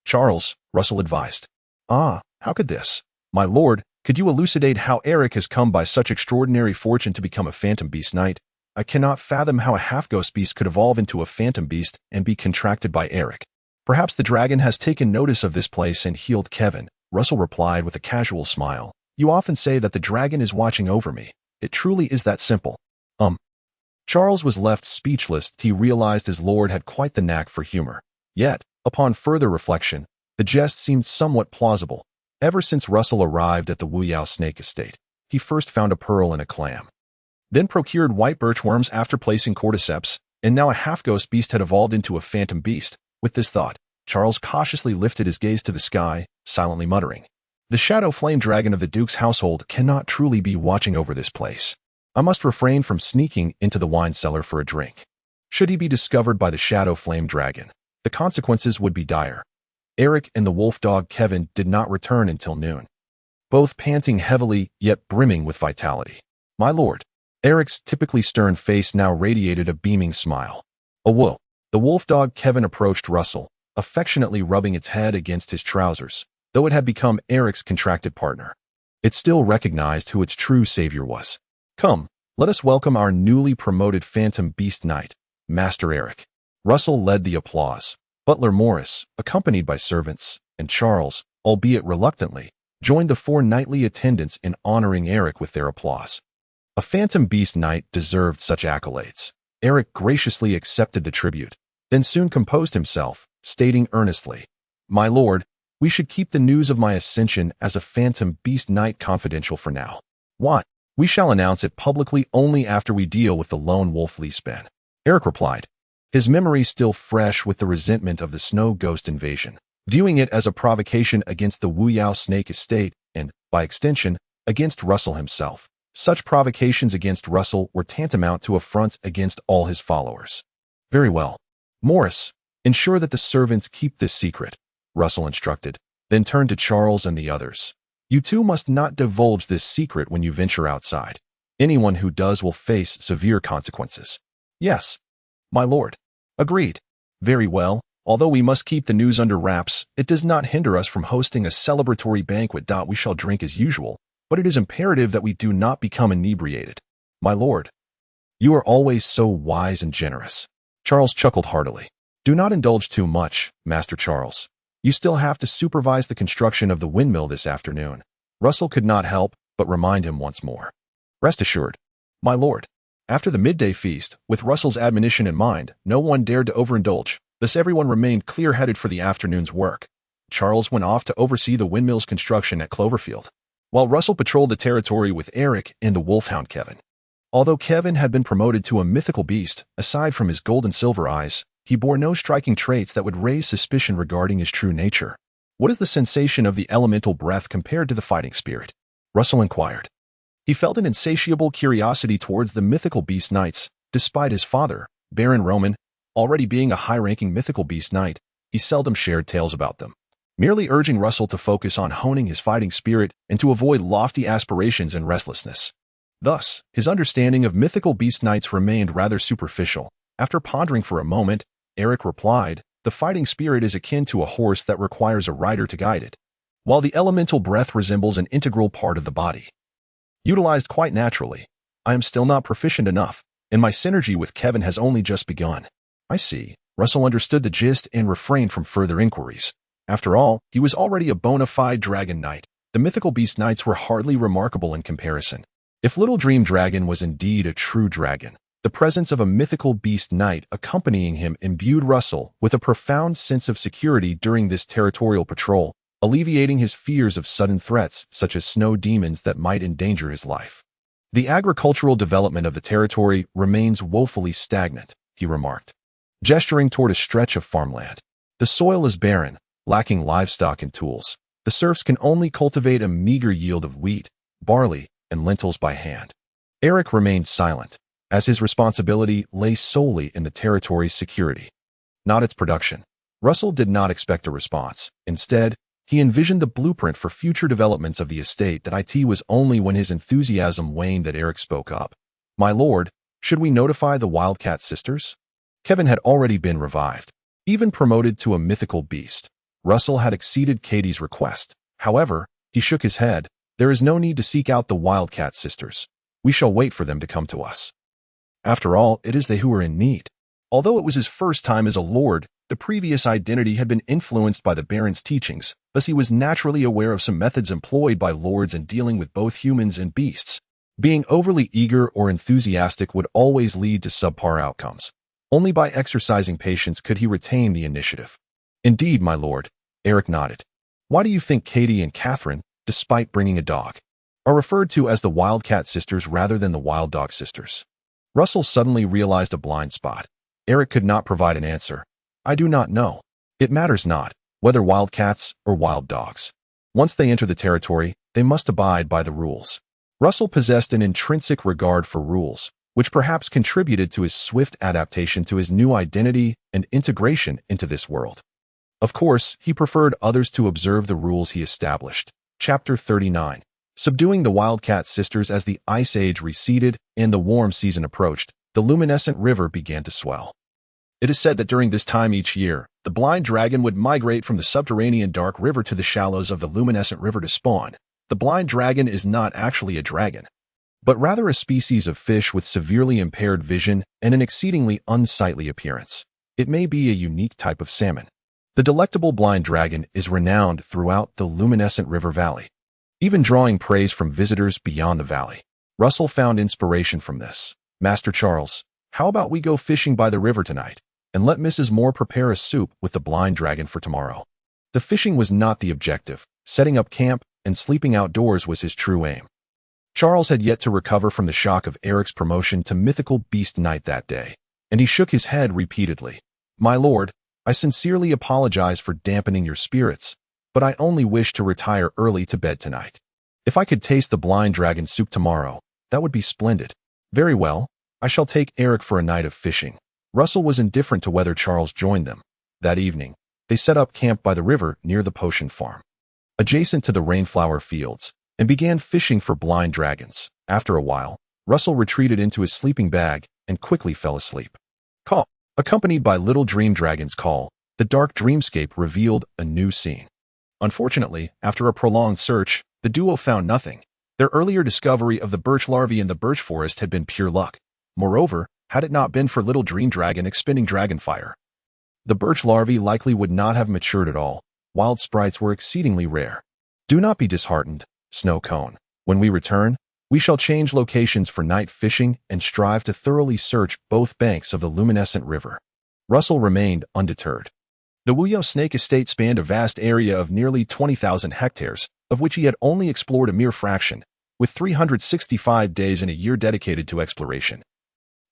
[SPEAKER 1] Charles, Russell advised. How could this? My lord, could you elucidate how Eric has come by such extraordinary fortune to become a Phantom Beast Knight? I cannot fathom how a half-ghost beast could evolve into a Phantom Beast and be contracted by Eric. Perhaps the dragon has taken notice of this place and healed Kevin, Russell replied with a casual smile. You often say that the dragon is watching over me. It truly is that simple. Charles was left speechless. He realized his lord had quite the knack for humor. Yet, upon further reflection, the jest seemed somewhat plausible. Ever since Russell arrived at the Wuyao snake estate, he first found a pearl and a clam, then procured white birch worms after placing cordyceps, and now a half-ghost beast had evolved into a phantom beast. With this thought, Charles cautiously lifted his gaze to the sky, silently muttering, "The shadow flame dragon of the Duke's household cannot truly be watching over this place. I must refrain from sneaking into the wine cellar for a drink. Should he be discovered by the shadow flame dragon, the consequences would be dire." Eric and the wolf dog Kevin did not return until noon, both panting heavily yet brimming with vitality. "My lord." Eric's typically stern face now radiated a beaming smile. "Awoke." The wolf dog Kevin approached Russell, affectionately rubbing its head against his trousers, though it had become Eric's contracted partner. It still recognized who its true savior was. "Come, let us welcome our newly promoted Phantom Beast Knight, Master Eric." Russell led the applause. Butler Morris, accompanied by servants, and Charles, albeit reluctantly, joined the 4 knightly attendants in honoring Eric with their applause. A Phantom Beast Knight deserved such accolades. Eric graciously accepted the tribute, then soon composed himself, stating earnestly, "My lord, we should keep the news of my ascension as a Phantom Beast Knight confidential for now. What? We shall announce it publicly only after we deal with the lone wolf Leespan." Eric replied, his memory still fresh with the resentment of the snow ghost invasion, viewing it as a provocation against the Wuyao snake estate and, by extension, against Russell himself. Such provocations against Russell were tantamount to affronts against all his followers. "Very well. Morris, ensure that the servants keep this secret," Russell instructed, then turned to Charles and the others. "You two must not divulge this secret when you venture outside. Anyone who does will face severe consequences." "Yes, my lord." "Agreed." "Very well. Although we must keep the news under wraps, it does not hinder us from hosting a celebratory banquet. We shall drink as usual, but it is imperative that we do not become inebriated." "My lord." "You are always so wise and generous." Charles chuckled heartily. "Do not indulge too much, Master Charles. You still have to supervise the construction of the windmill this afternoon." Russell could not help but remind him once more. "Rest assured, my lord." After the midday feast, with Russell's admonition in mind, no one dared to overindulge, thus everyone remained clear-headed for the afternoon's work. Charles went off to oversee the windmill's construction at Cloverfield, while Russell patrolled the territory with Eric and the wolfhound Kevin. Although Kevin had been promoted to a mythical beast, aside from his gold and silver eyes, he bore no striking traits that would raise suspicion regarding his true nature. "What is the sensation of the elemental breath compared to the fighting spirit?" Russell inquired. He felt an insatiable curiosity towards the mythical beast knights. Despite his father, Baron Roman, already being a high-ranking mythical beast knight, he seldom shared tales about them, merely urging Russell to focus on honing his fighting spirit and to avoid lofty aspirations and restlessness. Thus, his understanding of mythical beast knights remained rather superficial. After pondering for a moment, Eric replied, "The fighting spirit is akin to a horse that requires a rider to guide it, while the elemental breath resembles an integral part of the body, utilized quite naturally. I am still not proficient enough, and my synergy with Kevin has only just begun." "I see." Russell understood the gist and refrained from further inquiries. After all, he was already a bona fide dragon knight. The mythical beast knights were hardly remarkable in comparison. If Little Dream Dragon was indeed a true dragon, the presence of a mythical beast knight accompanying him imbued Russell with a profound sense of security during this territorial patrol, alleviating his fears of sudden threats such as snow demons that might endanger his life. "The agricultural development of the territory remains woefully stagnant," he remarked, gesturing toward a stretch of farmland. "The soil is barren, lacking livestock and tools. The serfs can only cultivate a meager yield of wheat, barley, and lentils by hand." Eric remained silent, as his responsibility lay solely in the territory's security, not its production. Russell did not expect a response. Instead, he envisioned the blueprint for future developments of the estate. That it was only when his enthusiasm waned that Eric spoke up. "My lord, should we notify the Wildcat sisters?" Kevin had already been revived, even promoted to a mythical beast. Russell had acceded Katie's request. However, he shook his head. "There is no need to seek out the Wildcat sisters. We shall wait for them to come to us. After all, it is they who are in need." Although it was his first time as a lord, the previous identity had been influenced by the Baron's teachings, thus he was naturally aware of some methods employed by lords in dealing with both humans and beasts. Being overly eager or enthusiastic would always lead to subpar outcomes. Only by exercising patience could he retain the initiative. "Indeed, my lord," Eric nodded. Why do you think Katie and Catherine, despite bringing a dog, are referred to as the Wildcat Sisters rather than the Wild Dog Sisters? Russell suddenly realized a blind spot. Eric could not provide an answer. I do not know. It matters not, whether wildcats or wild dogs. Once they enter the territory, they must abide by the rules. Russell possessed an intrinsic regard for rules, which perhaps contributed to his swift adaptation to his new identity and integration into this world. Of course, he preferred others to observe the rules he established. Chapter 39. Subduing the Wildcat Sisters. As the Ice Age receded and the warm season approached, the luminescent river began to swell. It is said that during this time each year, the blind dragon would migrate from the subterranean dark river to the shallows of the luminescent river to spawn. The blind dragon is not actually a dragon, but rather a species of fish with severely impaired vision and an exceedingly unsightly appearance. It may be a unique type of salmon. The delectable blind dragon is renowned throughout the luminescent river valley, even drawing praise from visitors beyond the valley. Russell found inspiration from this. Master Charles, how about we go fishing by the river tonight, and let Mrs. Moore prepare a soup with the blind dragon for tomorrow? The fishing was not the objective. Setting up camp and sleeping outdoors was his true aim. Charles had yet to recover from the shock of Eric's promotion to mythical beast knight that day, and he shook his head repeatedly. My lord, I sincerely apologize for dampening your spirits, but I only wish to retire early to bed tonight. If I could taste the blind dragon soup tomorrow, that would be splendid. Very well, I shall take Eric for a night of fishing. Russell was indifferent to whether Charles joined them. That evening, they set up camp by the river near the potion farm, adjacent to the rainflower fields, and began fishing for blind dragons. After a while, Russell retreated into his sleeping bag and quickly fell asleep. Call. Accompanied by little dream dragon's call, the dark dreamscape revealed a new scene. Unfortunately, after a prolonged search, the duo found nothing. Their earlier discovery of the birch larvae in the birch forest had been pure luck. Moreover, had it not been for little dream dragon expending dragon fire, the birch larvae likely would not have matured at all. Wild sprites were exceedingly rare. Do not be disheartened, Snow Cone. When we return, we shall change locations for night fishing and strive to thoroughly search both banks of the luminescent river. Russell remained undeterred. The Wuyo Snake Estate spanned a vast area of nearly 20,000 hectares, of which he had only explored a mere fraction, with 365 days in a year dedicated to exploration.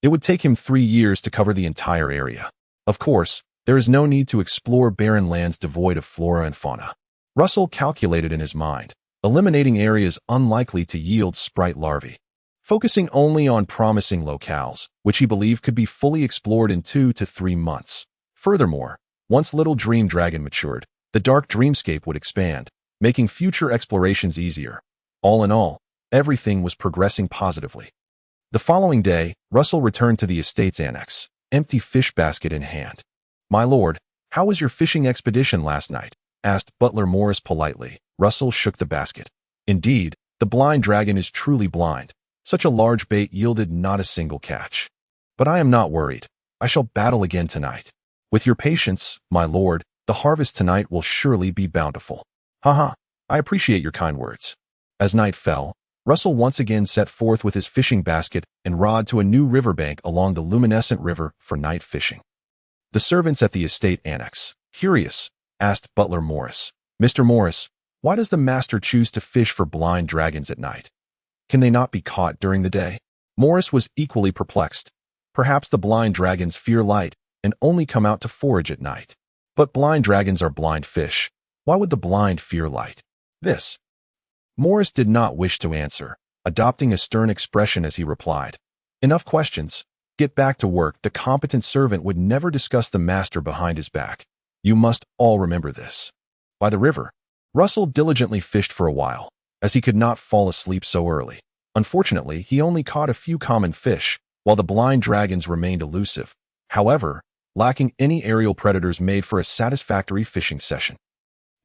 [SPEAKER 1] It would take him 3 years to cover the entire area. Of course, there is no need to explore barren lands devoid of flora and fauna. Russell calculated in his mind, eliminating areas unlikely to yield sprite larvae, focusing only on promising locales, which he believed could be fully explored in 2 to 3 months. Furthermore, once Little Dream Dragon matured, the dark dreamscape would expand, making future explorations easier. All in all, everything was progressing positively. The following day, Russell returned to the estate's annex, empty fish basket in hand. My lord, how was your fishing expedition last night? Asked Butler Morris politely. Russell shook the basket. Indeed, the blind dragon is truly blind. Such a large bait yielded not a single catch. But I am not worried. I shall battle again tonight. With your patience, my lord, the harvest tonight will surely be bountiful. Haha, I appreciate your kind words. As night fell, Russell once again set forth with his fishing basket and rod to a new riverbank along the luminescent river for night fishing. The servants at the estate annex, curious, asked Butler Morris, Mr. Morris, why does the master choose to fish for blind dragons at night? Can they not be caught during the day? Morris was equally perplexed. Perhaps the blind dragons fear light and only come out to forage at night. But blind dragons are blind fish. Why would the blind fear light? This. Morris did not wish to answer, adopting a stern expression as he replied. Enough questions. Get back to work. The competent servant would never discuss the master behind his back. You must all remember this. By the river, Russell diligently fished for a while, as he could not fall asleep so early. Unfortunately, he only caught a few common fish, while the blind dragons remained elusive. However, lacking any aerial predators made for a satisfactory fishing session.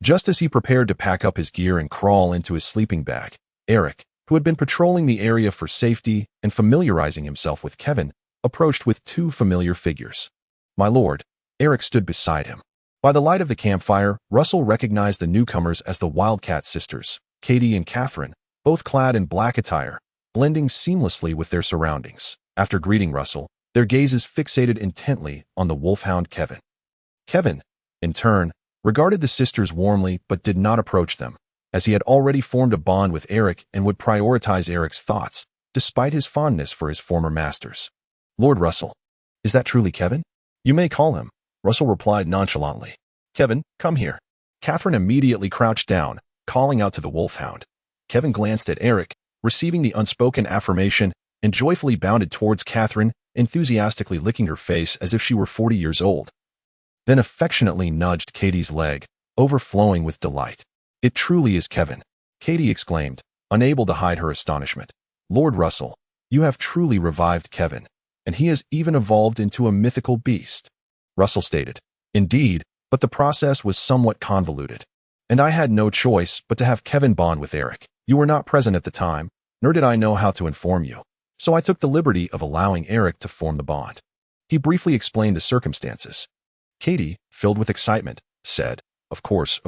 [SPEAKER 1] Just as he prepared to pack up his gear and crawl into his sleeping bag, Eric, who had been patrolling the area for safety and familiarizing himself with Kevin, approached with 2 familiar figures. My lord, Eric stood beside him. By the light of the campfire, Russell recognized the newcomers as the Wildcat Sisters, Katie and Catherine, both clad in black attire, blending seamlessly with their surroundings. After greeting Russell, their gazes fixated intently on the wolfhound Kevin. Kevin, in turn, regarded the sisters warmly but did not approach them, as he had already formed a bond with Eric and would prioritize Eric's thoughts, despite his fondness for his former masters. Lord Russell. Is that truly Kevin? You may call him, Russell replied nonchalantly. Kevin, come here. Catherine immediately crouched down, calling out to the wolfhound. Kevin glanced at Eric, receiving the unspoken affirmation, and joyfully bounded towards Catherine, enthusiastically licking her face as if she were 40 years old. Then affectionately nudged Katie's leg, overflowing with delight. It truly is Kevin, Katie exclaimed, unable to hide her astonishment. Lord Russell, you have truly revived Kevin, and he has even evolved into a mythical beast. Russell stated. Indeed, but the process was somewhat convoluted, and I had no choice but to have Kevin bond with Eric. You were not present at the time, nor did I know how to inform you, so I took the liberty of allowing Eric to form the bond. He briefly explained the circumstances. Katie, filled with excitement, said, Of course,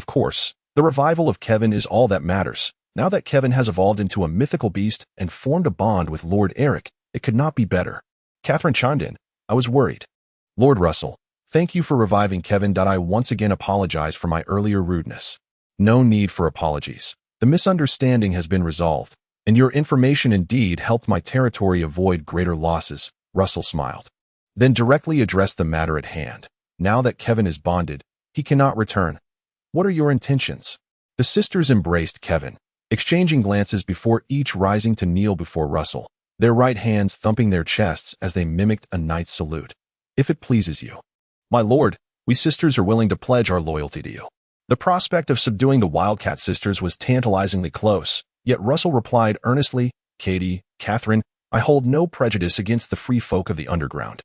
[SPEAKER 1] the revival of Kevin is all that matters. Now that Kevin has evolved into a mythical beast and formed a bond with Lord Eric, it could not be better. Catherine chimed in. I was worried. Lord Russell, thank you for reviving Kevin. I once again apologize for my earlier rudeness. No need for apologies. The misunderstanding has been resolved, and your information indeed helped my territory avoid greater losses, Russell smiled. Then directly addressed the matter at hand. Now that Kevin is bonded, he cannot return. What are your intentions? The sisters embraced Kevin, exchanging glances before each rising to kneel before Russell, their right hands thumping their chests as they mimicked a knight's salute. If it pleases you, my lord, we sisters are willing to pledge our loyalty to you. The prospect of subduing the Wildcat sisters was tantalizingly close, yet Russell replied earnestly, Katie, Catherine, I hold no prejudice against the free folk of the underground.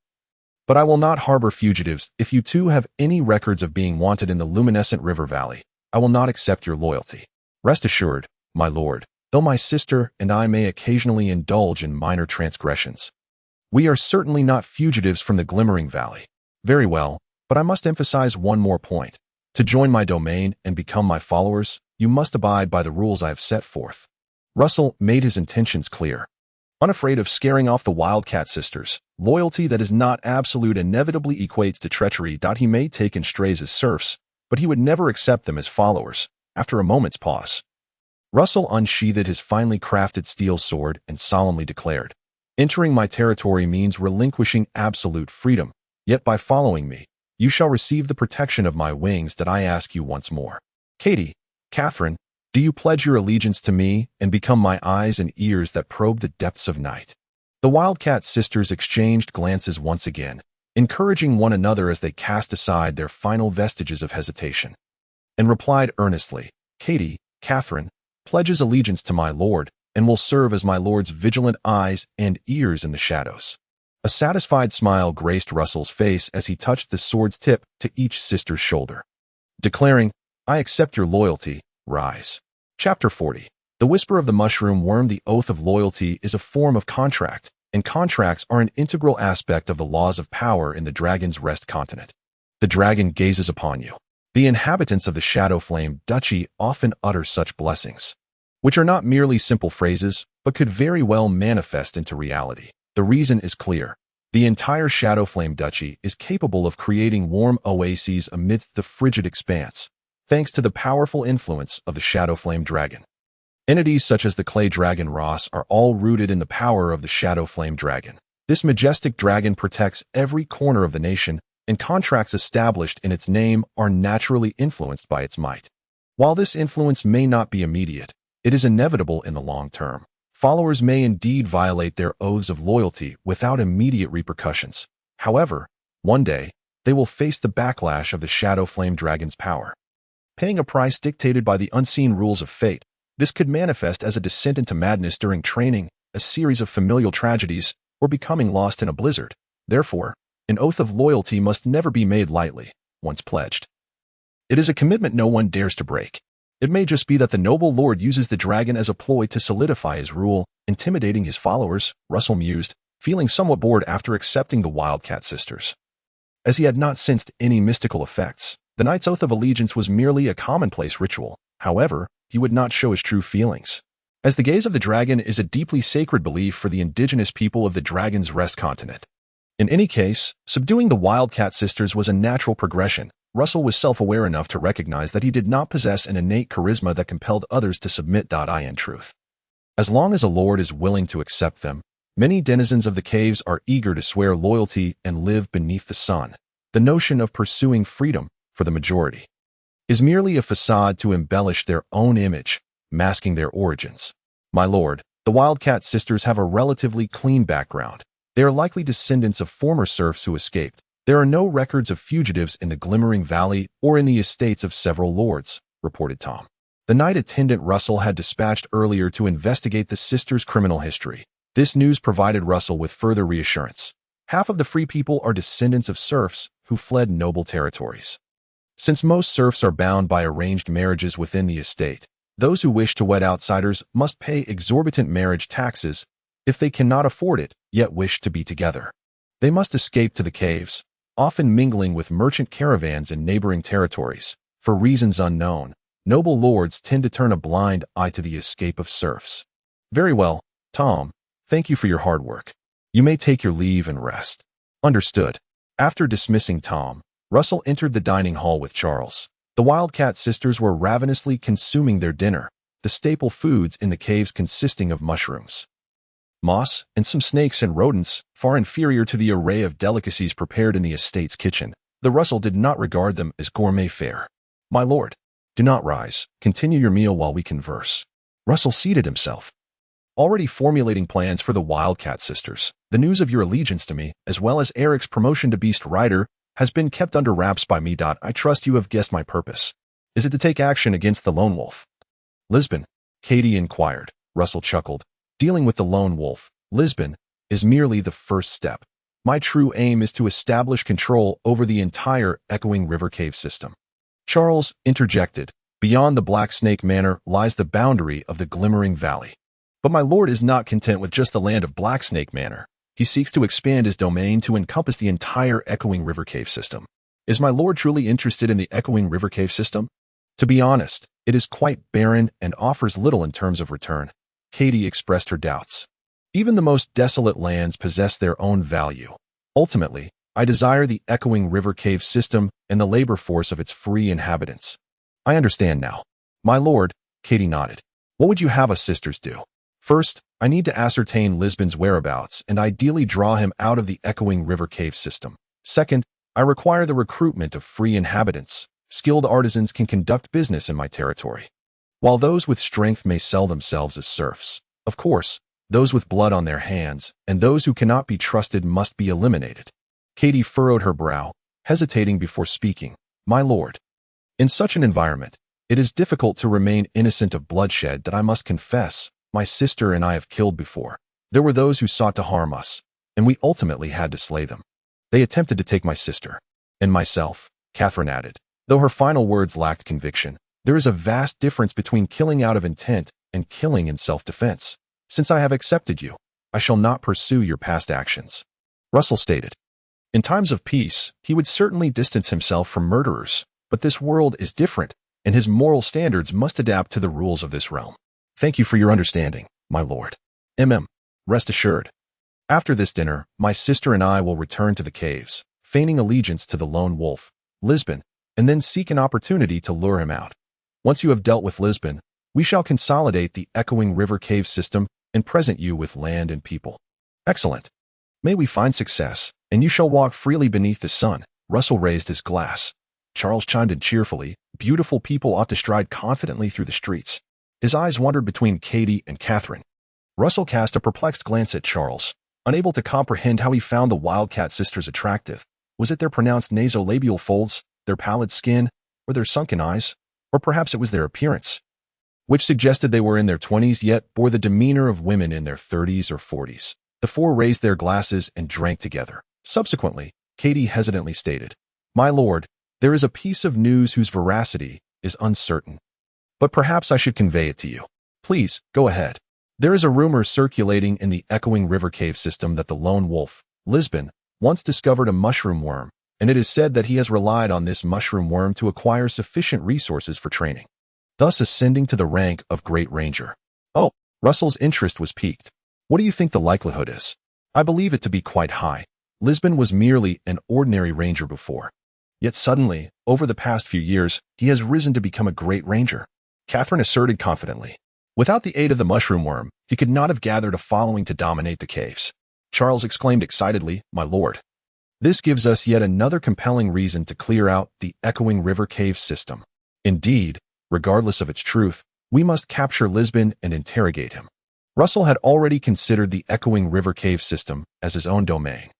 [SPEAKER 1] But I will not harbor fugitives. If you two have any records of being wanted in the Luminescent River Valley, I will not accept your loyalty. Rest assured, my lord, though my sister and I may occasionally indulge in minor transgressions, we are certainly not fugitives from the Glimmering Valley. Very well, but I must emphasize one more point. To join my domain and become my followers, you must abide by the rules I have set forth. Russell made his intentions clear. Unafraid of scaring off the Wildcat sisters, loyalty that is not absolute inevitably equates to treachery. He may take in strays as serfs, but he would never accept them as followers. After a moment's pause, Russell unsheathed his finely crafted steel sword and solemnly declared, Entering my territory means relinquishing absolute freedom, yet by following me, you shall receive the protection of my wings. That I ask you once more. Katie, Catherine, do you pledge your allegiance to me and become my eyes and ears that probe the depths of night? The Wildcat sisters exchanged glances once again, encouraging one another as they cast aside their final vestiges of hesitation, and replied earnestly, Katie, Catherine, pledges allegiance to my lord and will serve as my lord's vigilant eyes and ears in the shadows. A satisfied smile graced Russell's face as he touched the sword's tip to each sister's shoulder, declaring, I accept your loyalty, rise. Chapter 40. The Whisper of the Mushroom Worm. The oath of loyalty is a form of contract, and contracts are an integral aspect of the laws of power in the Dragon's Rest continent. The dragon gazes upon you. The inhabitants of the Shadow Flame Duchy often utter such blessings, which are not merely simple phrases, but could very well manifest into reality. The reason is clear. The entire Shadow Flame Duchy is capable of creating warm oases amidst the frigid expanse, thanks to the powerful influence of the Shadow Flame Dragon. Entities such as the Clay Dragon Ross are all rooted in the power of the Shadow Flame Dragon. This majestic dragon protects every corner of the nation, and contracts established in its name are naturally influenced by its might. While this influence may not be immediate, it is inevitable in the long term. Followers may indeed violate their oaths of loyalty without immediate repercussions. However, one day, they will face the backlash of the Shadow Flame Dragon's power. Paying a price dictated by the unseen rules of fate, this could manifest as a descent into madness during training, a series of familial tragedies, or becoming lost in a blizzard. Therefore, an oath of loyalty must never be made lightly, once pledged. It is a commitment no one dares to break. It may just be that the noble lord uses the dragon as a ploy to solidify his rule, intimidating his followers, Russell mused, feeling somewhat bored after accepting the Wildcat sisters. As he had not sensed any mystical effects, the knight's oath of allegiance was merely a commonplace ritual. However, he would not show his true feelings, as the gaze of the dragon is a deeply sacred belief for the indigenous people of the Dragon's Rest continent. In any case, subduing the Wildcat sisters was a natural progression. Russell was self-aware enough to recognize that he did not possess an innate charisma that compelled others to submit. In truth, as long as a lord is willing to accept them, many denizens of the caves are eager to swear loyalty and live beneath the sun. The notion of pursuing freedom, for the majority, is merely a facade to embellish their own image, masking their origins. My lord, the Wildcat sisters have a relatively clean background. They are likely descendants of former serfs who escaped. There are no records of fugitives in the Glimmering Valley or in the estates of several lords, reported Tom. The knight attendant Russell had dispatched earlier to investigate the sisters' criminal history. This news provided Russell with further reassurance. Half of the free people are descendants of serfs who fled noble territories. Since most serfs are bound by arranged marriages within the estate, those who wish to wed outsiders must pay exorbitant marriage taxes if they cannot afford it, yet wish to be together. They must escape to the caves, often mingling with merchant caravans in neighboring territories. For reasons unknown, noble lords tend to turn a blind eye to the escape of serfs. Very well, Tom. Thank you for your hard work. You may take your leave and rest. Understood. After dismissing Tom, Russell entered the dining hall with Charles. The Wildcat sisters were ravenously consuming their dinner, the staple foods in the caves consisting of mushrooms, moss, and some snakes and rodents, far inferior to the array of delicacies prepared in the estate's kitchen. The Russell did not regard them as gourmet fare. My lord, do not rise. Continue your meal while we converse. Russell seated himself, already formulating plans for the Wildcat sisters. The news of your allegiance to me, as well as Eric's promotion to Beast Rider, has been kept under wraps by me. I trust you have guessed my purpose. Is it to take action against the lone wolf? Lisbon, Katie inquired. Russell chuckled. Dealing with the lone wolf, Lisbon, is merely the first step. My true aim is to establish control over the entire Echoing River Cave system. Charles interjected. Beyond the Black Snake Manor lies the boundary of the Glimmering Valley. But my lord is not content with just the land of Black Snake Manor. He seeks to expand his domain to encompass the entire Echoing River Cave system. Is my lord truly interested in the Echoing River Cave system? To be honest, it is quite barren and offers little in terms of return. Katie expressed her doubts. Even the most desolate lands possess their own value. Ultimately, I desire the Echoing River Cave system and the labor force of its free inhabitants. I understand now. My lord, Katie nodded. What would you have us sisters do? First, I need to ascertain Lisbon's whereabouts and ideally draw him out of the Echoing River Cave system. Second, I require the recruitment of free inhabitants. Skilled artisans can conduct business in my territory, while those with strength may sell themselves as serfs. Of course, those with blood on their hands and those who cannot be trusted must be eliminated. Katie furrowed her brow, hesitating before speaking. My lord, in such an environment, it is difficult to remain innocent of bloodshed that I must confess. My sister and I have killed before. There were those who sought to harm us, and we ultimately had to slay them. They attempted to take my sister. And myself, Catherine added. Though her final words lacked conviction, there is a vast difference between killing out of intent and killing in self-defense. Since I have accepted you, I shall not pursue your past actions. Russell stated. In times of peace, he would certainly distance himself from murderers, but this world is different, and his moral standards must adapt to the rules of this realm. Thank you for your understanding, my lord. Rest assured. After this dinner, my sister and I will return to the caves, feigning allegiance to the lone wolf, Lisbon, and then seek an opportunity to lure him out. Once you have dealt with Lisbon, we shall consolidate the Echoing River Cave system and present you with land and people. Excellent. May we find success, and you shall walk freely beneath the sun. Russell raised his glass. Charles chimed in cheerfully. Beautiful people ought to stride confidently through the streets. His eyes wandered between Katie and Catherine. Russell cast a perplexed glance at Charles, unable to comprehend how he found the Wildcat sisters attractive. Was it their pronounced nasolabial folds, their pallid skin, or their sunken eyes? Or perhaps it was their appearance, which suggested they were in their 20s yet bore the demeanor of women in their 30s or 40s. The four raised their glasses and drank together. Subsequently, Katie hesitantly stated, My lord, there is a piece of news whose veracity is uncertain, but perhaps I should convey it to you. Please, go ahead. There is a rumor circulating in the Echoing River Cave system that the lone wolf, Lisbon, once discovered a mushroom worm, and it is said that he has relied on this mushroom worm to acquire sufficient resources for training, thus ascending to the rank of Great Ranger. Oh, Russell's interest was piqued. What do you think the likelihood is? I believe it to be quite high. Lisbon was merely an ordinary ranger before. Yet suddenly, over the past few years, he has risen to become a great ranger. Catherine asserted confidently. Without the aid of the mushroom worm, he could not have gathered a following to dominate the caves. Charles exclaimed excitedly, "My lord. This gives us yet another compelling reason to clear out the echoing river cave system. Indeed, regardless of its truth, we must capture Lisbon and interrogate him." Russell had already considered the echoing river cave system as his own domain.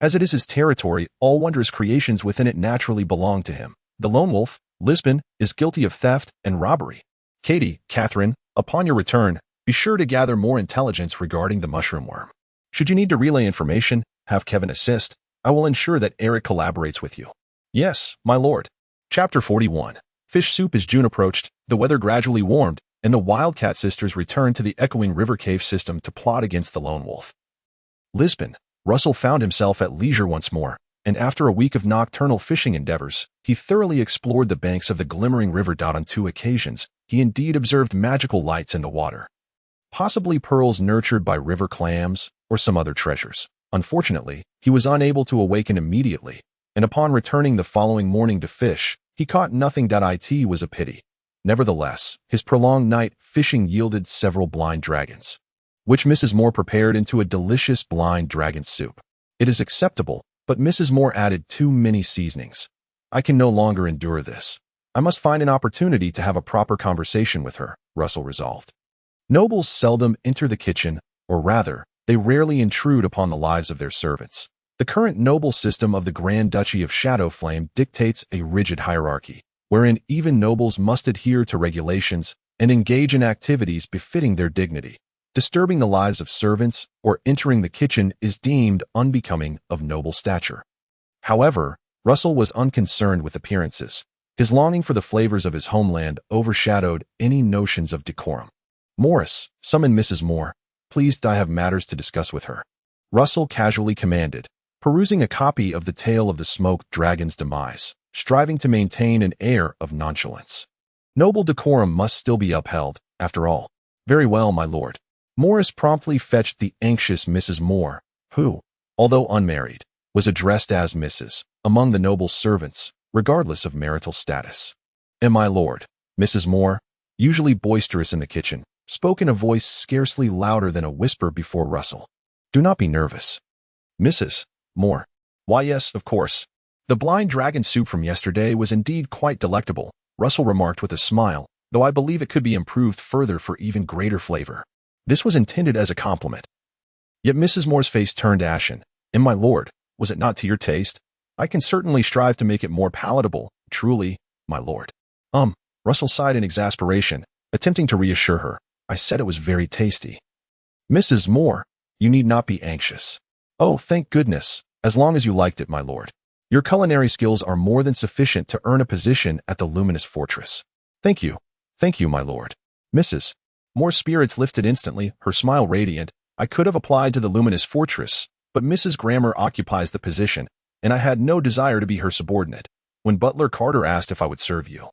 [SPEAKER 1] As it is his territory, all wondrous creations within it naturally belong to him. The lone wolf, Lisbon, is guilty of theft and robbery. Catherine, upon your return, be sure to gather more intelligence regarding the mushroom worm. Should you need to relay information, have Kevin assist. I will ensure that Eric collaborates with you. Yes, my lord. Chapter 41. Fish soup. As June approached, the weather gradually warmed, and the Wildcat sisters returned to the echoing river cave system to plot against the lone wolf. Lisbon. Russell found himself at leisure once more, and after a week of nocturnal fishing endeavors, he thoroughly explored the banks of the glimmering river. On 2 occasions, he indeed observed magical lights in the water. Possibly pearls nurtured by river clams, or some other treasures. Unfortunately, he was unable to awaken immediately, and upon returning the following morning to fish, he caught nothing. It was a pity. Nevertheless, his prolonged night fishing yielded several blind dragons, which Mrs. Moore prepared into a delicious blind dragon soup. It is acceptable, but Mrs. Moore added too many seasonings. I can no longer endure this. I must find an opportunity to have a proper conversation with her, Russell resolved. Nobles seldom enter the kitchen, or rather, they rarely intrude upon the lives of their servants. The current noble system of the Grand Duchy of Shadowflame dictates a rigid hierarchy, wherein even nobles must adhere to regulations and engage in activities befitting their dignity. Disturbing the lives of servants or entering the kitchen is deemed unbecoming of noble stature. However, Russell was unconcerned with appearances. His longing for the flavors of his homeland overshadowed any notions of decorum. Morris, summon Mrs. Moore. Please, I have matters to discuss with her. Russell casually commanded, perusing a copy of The Tale of the Smoked Dragon's Demise, striving to maintain an air of nonchalance. Noble decorum must still be upheld, after all. Very well, my lord. Morris promptly fetched the anxious Mrs. Moore, who, although unmarried, was addressed as Mrs. among the noble's servants, regardless of marital status. And my lord, Mrs. Moore, usually boisterous in the kitchen, spoke in a voice scarcely louder than a whisper before Russell. Do not be nervous. Mrs. Moore. Why, yes, of course. The blind dragon soup from yesterday was indeed quite delectable, Russell remarked with a smile, though I believe it could be improved further for even greater flavor. This was intended as a compliment. Yet Mrs. Moore's face turned ashen. And my lord, was it not to your taste? I can certainly strive to make it more palatable, truly, my lord. Russell sighed in exasperation, attempting to reassure her. I said it was very tasty. Mrs. Moore, you need not be anxious. Oh, thank goodness, as long as you liked it, my lord. Your culinary skills are more than sufficient to earn a position at the Luminous Fortress. Thank you, my lord. Mrs. Moore's spirits lifted instantly, her smile radiant. I could have applied to the Luminous Fortress, but Mrs. Grammer occupies the position, and I had no desire to be her subordinate. When Butler Carter asked if I would serve you,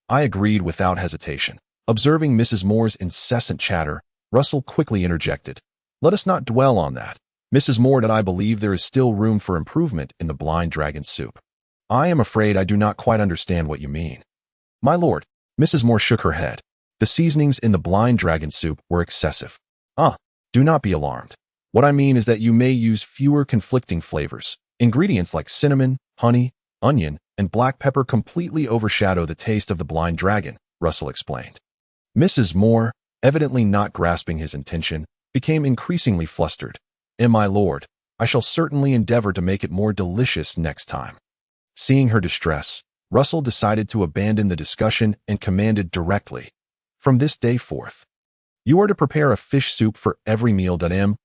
[SPEAKER 1] I agreed without hesitation. Observing Mrs. Moore's incessant chatter, Russell quickly interjected. Let us not dwell on that. Mrs. Moore, I believe there is still room for improvement in the blind dragon soup. I am afraid I do not quite understand what you mean. My lord, Mrs. Moore shook her head. The seasonings in the blind dragon soup were excessive. Do not be alarmed. What I mean is that you may use fewer conflicting flavors. Ingredients like cinnamon, honey, onion, and black pepper completely overshadow the taste of the blind dragon, Russell explained. Mrs. Moore, evidently not grasping his intention, became increasingly flustered. And my lord, I shall certainly endeavor to make it more delicious next time. Seeing her distress, Russell decided to abandon the discussion and commanded directly. From this day forth, you are to prepare a fish soup for every meal.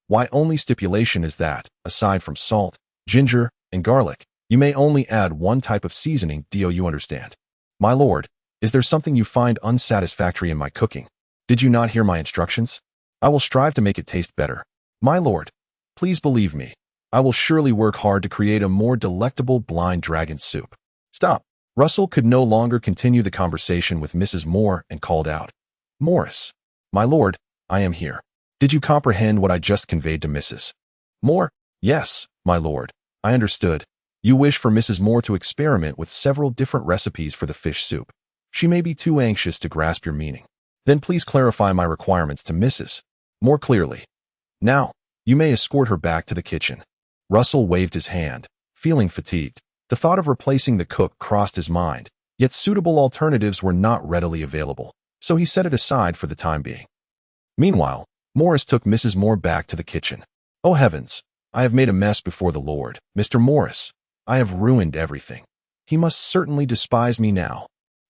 [SPEAKER 1] My only stipulation is that, aside from salt, ginger, and garlic, you may only add one type of seasoning. Do you understand? My lord, is there something you find unsatisfactory in my cooking? Did you not hear my instructions? I will strive to make it taste better. My lord, please believe me, I will surely work hard to create a more delectable blind dragon soup. Stop. Russell could no longer continue the conversation with Mrs. Moore and called out. Morris. My lord, I am here. Did you comprehend what I just conveyed to Mrs. Moore? Yes, my lord, I understood. You wish for Mrs. Moore to experiment with several different recipes for the fish soup. She may be too anxious to grasp your meaning. Then please clarify my requirements to Mrs. Moore clearly. Now, you may escort her back to the kitchen. Russell waved his hand, feeling fatigued. The thought of replacing the cook crossed his mind, yet suitable alternatives were not readily available, so he set it aside for the time being. Meanwhile, Morris took Mrs. Moore back to the kitchen. Oh heavens, I have made a mess before the Lord. Mr. Morris, I have ruined everything. He must certainly despise me now.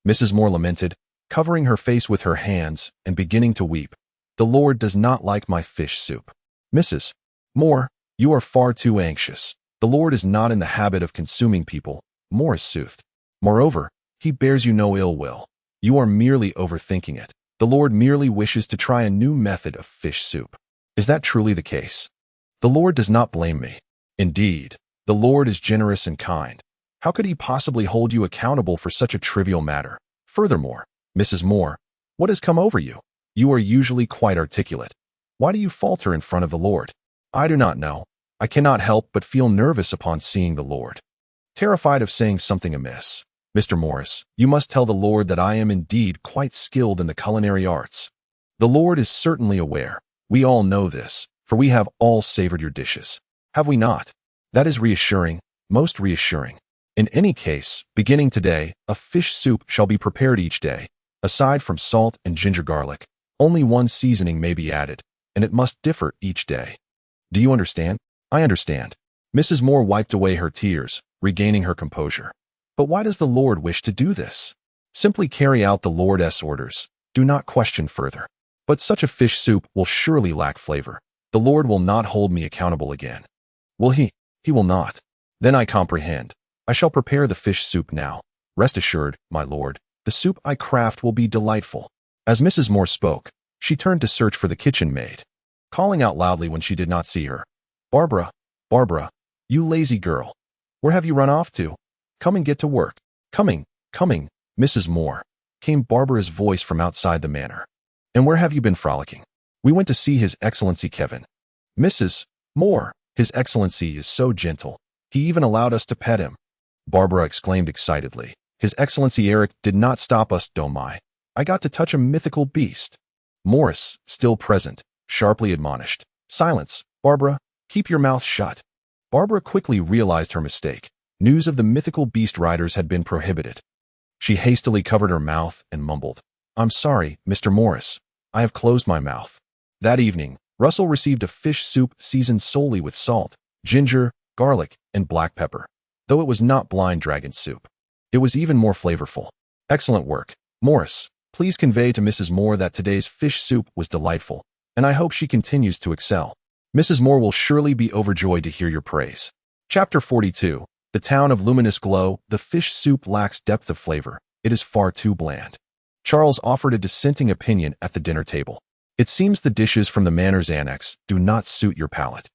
[SPEAKER 1] Mrs. Moore lamented, covering her face with her hands and beginning to weep. The Lord does not like my fish soup. Mrs. Moore, you are far too anxious. The Lord is not in the habit of consuming people, Morris soothed. Moreover, he bears you no ill will. You are merely overthinking it. The Lord merely wishes to try a new method of fish soup. Is that truly the case? The Lord does not blame me. Indeed, the Lord is generous and kind. How could he possibly hold you accountable for such a trivial matter? Furthermore, Mrs. Moore, what has come over you? You are usually quite articulate. Why do you falter in front of the Lord? I do not know. I cannot help but feel nervous upon seeing the Lord. Terrified of saying something amiss. Mr. Morris, you must tell the Lord that I am indeed quite skilled in the culinary arts. The Lord is certainly aware. We all know this, for we have all savored your dishes. Have we not? That is reassuring, most reassuring. In any case, beginning today, a fish soup shall be prepared each day. Aside from salt and ginger garlic, only one seasoning may be added, and it must differ each day. Do you understand? I understand. Mrs. Moore wiped away her tears, regaining her composure. But why does the Lord wish to do this? Simply carry out the Lord's orders. Do not question further. But such a fish soup will surely lack flavor. The Lord will not hold me accountable again. Will he? He will not. Then I comprehend. I shall prepare the fish soup now. Rest assured, my lord, the soup I craft will be delightful. As Mrs. Moore spoke, she turned to search for the kitchen maid, calling out loudly when she did not see her. Barbara, Barbara, you lazy girl. Where have you run off to? Come and get to work. Coming, Mrs. Moore, came Barbara's voice from outside the manor. And where have you been frolicking? We went to see His Excellency Kevin. Mrs. Moore, His Excellency is so gentle. He even allowed us to pet him. Barbara exclaimed excitedly. His Excellency Eric did not stop us, Domai. I got to touch a mythical beast. Morris, still present, sharply admonished. Silence, Barbara. Keep your mouth shut. Barbara quickly realized her mistake. News of the mythical beast riders had been prohibited. She hastily covered her mouth and mumbled, I'm sorry, Mr. Morris. I have closed my mouth. That evening, Russell received a fish soup seasoned solely with salt, ginger, garlic, and black pepper. Though it was not blind dragon soup, it was even more flavorful. Excellent work, Morris. Please convey to Mrs. Moore that today's fish soup was delightful, and I hope she continues to excel. Mrs. Moore will surely be overjoyed to hear your praise. Chapter 42. The town of luminous glow. The fish soup lacks depth of flavor. It is far too bland. Charles offered a dissenting opinion at the dinner table. It seems the dishes from the manor's annex do not suit your palate.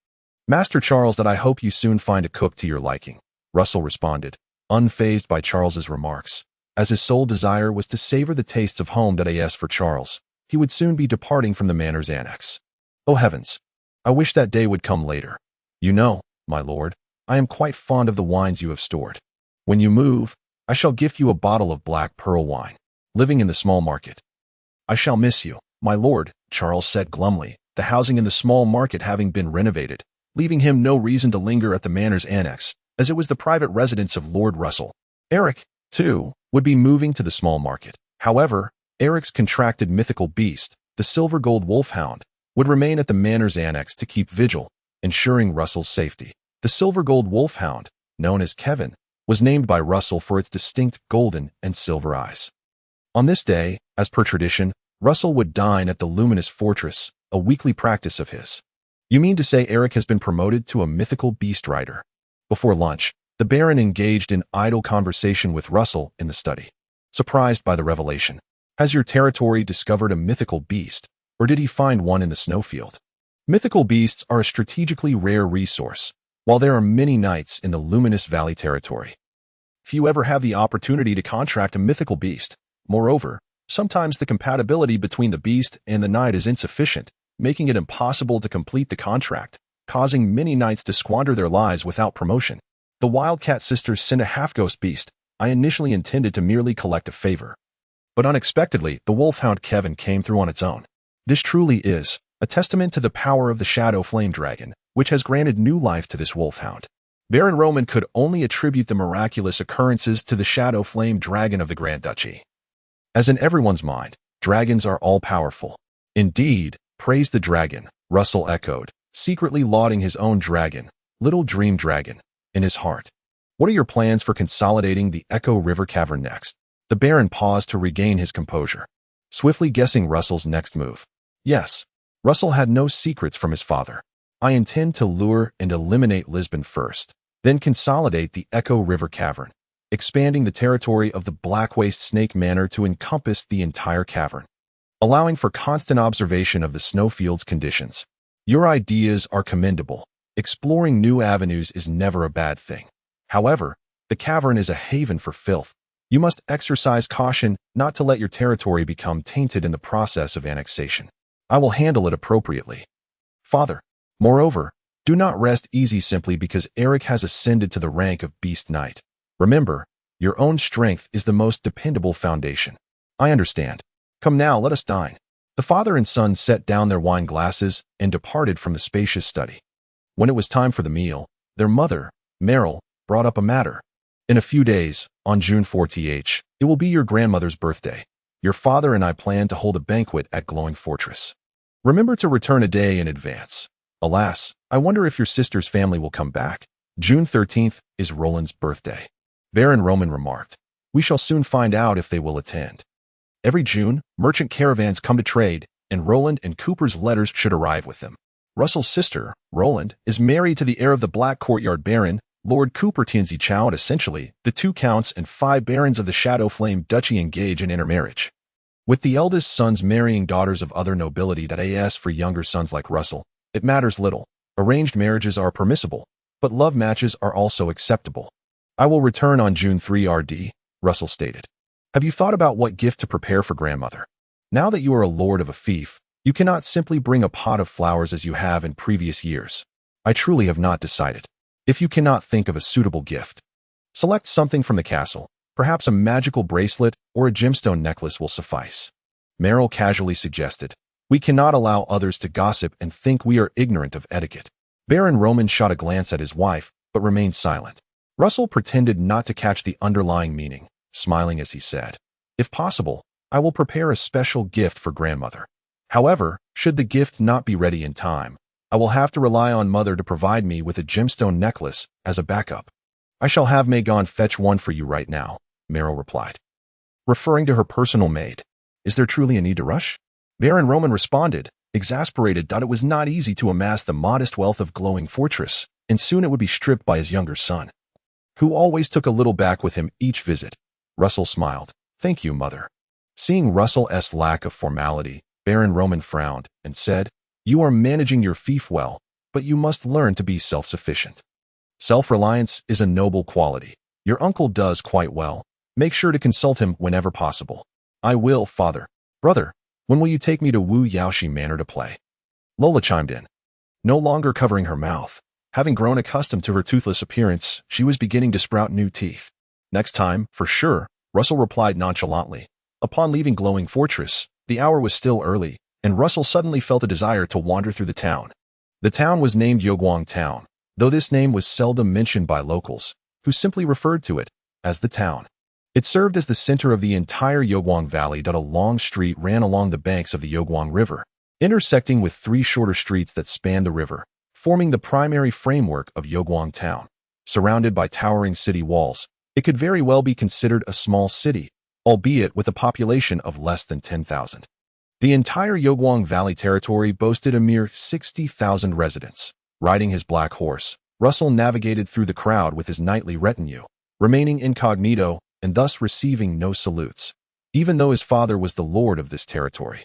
[SPEAKER 1] Master Charles, that I hope you soon find a cook to your liking. Russell responded, unfazed by Charles's remarks. As his sole desire was to savor the tastes of home. As for Charles, he would soon be departing from the manor's annex. Oh heavens! I wish that day would come later. You know, my lord, I am quite fond of the wines you have stored. When you move, I shall gift you a bottle of black pearl wine, living in the small market. I shall miss you, my lord, Charles said glumly, the housing in the small market having been renovated, leaving him no reason to linger at the manor's annex, as it was the private residence of Lord Russell. Eric, too, would be moving to the small market. However, Eric's contracted mythical beast, the silver-gold wolfhound, would remain at the manor's annex to keep vigil, ensuring Russell's safety. The silver-gold wolfhound, known as Kevin, was named by Russell for its distinct golden and silver eyes. On this day, as per tradition, Russell would dine at the luminous fortress, a weekly practice of his. You mean to say Eric has been promoted to a mythical beast rider? Before lunch, the Baron engaged in idle conversation with Russell in the study. Surprised by the revelation, has your territory discovered a mythical beast, or did he find one in the snowfield? Mythical beasts are a strategically rare resource, while there are many knights in the Luminous Valley territory. Few ever have the opportunity to contract a mythical beast. Moreover, sometimes the compatibility between the beast and the knight is insufficient, making it impossible to complete the contract, causing many knights to squander their lives without promotion. The Wildcat sisters sent a half-ghost beast. I initially intended to merely collect a favor. But unexpectedly, the wolfhound Kevin came through on its own. This truly is a testament to the power of the Shadow Flame Dragon, which has granted new life to this wolfhound. Baron Roman could only attribute the miraculous occurrences to the Shadow Flame Dragon of the Grand Duchy. As in everyone's mind, dragons are all-powerful. Indeed, praise the dragon, Russell echoed, secretly lauding his own dragon, Little Dream Dragon, in his heart. What are your plans for consolidating the Echo River Cavern next? The Baron paused to regain his composure, swiftly guessing Russell's next move. Yes, Russell had no secrets from his father. I intend to lure and eliminate Lisbon first, then consolidate the Echo River Cavern, expanding the territory of the Blackwaste Snake Manor to encompass the entire cavern, allowing for constant observation of the snowfield's conditions. Your ideas are commendable. Exploring new avenues is never a bad thing. However, the cavern is a haven for filth. You must exercise caution not to let your territory become tainted in the process of annexation. I will handle it appropriately. Father, moreover, do not rest easy simply because Eric has ascended to the rank of Beast Knight. Remember, your own strength is the most dependable foundation. I understand. Come now, let us dine. The father and son set down their wine glasses and departed from the spacious study. When it was time for the meal, their mother, Meryl, brought up a matter. In a few days, on June 4th, it will be your grandmother's birthday. Your father and I plan to hold a banquet at Glowing Fortress. Remember to return a day in advance. Alas, I wonder if your sister's family will come back. June 13th is Roland's birthday. Baron Roman remarked. We shall soon find out if they will attend. Every June, merchant caravans come to trade, and Roland and Cooper's letters should arrive with them. Russell's sister, Roland, is married to the heir of the Black Courtyard Baron, Lord Cooper Tinsey Chow, and essentially, the 2 counts and 5 barons of the Shadow Flame Duchy engage in intermarriage. With the eldest sons marrying daughters of other nobility, as for younger sons like Russell, it matters little. Arranged marriages are permissible, but love matches are also acceptable. I will return on June 3 RD, Russell stated. Have you thought about what gift to prepare for grandmother? Now that you are a lord of a fief, you cannot simply bring a pot of flowers as you have in previous years. I truly have not decided. If you cannot think of a suitable gift, select something from the castle. Perhaps a magical bracelet or a gemstone necklace will suffice. Meryl casually suggested. We cannot allow others to gossip and think we are ignorant of etiquette. Baron Roman shot a glance at his wife, but remained silent. Russell pretended not to catch the underlying meaning, smiling as he said, If possible, I will prepare a special gift for grandmother. However, should the gift not be ready in time, I will have to rely on mother to provide me with a gemstone necklace as a backup. I shall have Megan fetch one for you right now, Meryl replied. Referring to her personal maid, is there truly a need to rush? Baron Roman responded, exasperated that it was not easy to amass the modest wealth of Glowing Fortress, and soon it would be stripped by his younger son, who always took a little back with him each visit. Russell smiled. Thank you, mother. Seeing Russell's lack of formality, Baron Roman frowned and said, You are managing your fief well, but you must learn to be self-sufficient. Self-reliance is a noble quality. Your uncle does quite well. Make sure to consult him whenever possible. I will, father. Brother, when will you take me to Wu Yaoshi Manor to play? Lola chimed in. No longer covering her mouth. Having grown accustomed to her toothless appearance, she was beginning to sprout new teeth. Next time, for sure, Russell replied nonchalantly. Upon leaving Glowing Fortress, the hour was still early, and Russell suddenly felt a desire to wander through the town. The town was named Yoguang Town, though this name was seldom mentioned by locals, who simply referred to it as the town. It served as the center of the entire Yoguang Valley. A long street ran along the banks of the Yoguang River, intersecting with 3 shorter streets that spanned the river, forming the primary framework of Yoguang Town. Surrounded by towering city walls, it could very well be considered a small city, albeit with a population of less than 10,000. The entire Yoguang Valley territory boasted a mere 60,000 residents. Riding his black horse, Russell navigated through the crowd with his knightly retinue, remaining incognito and thus receiving no salutes, even though his father was the lord of this territory.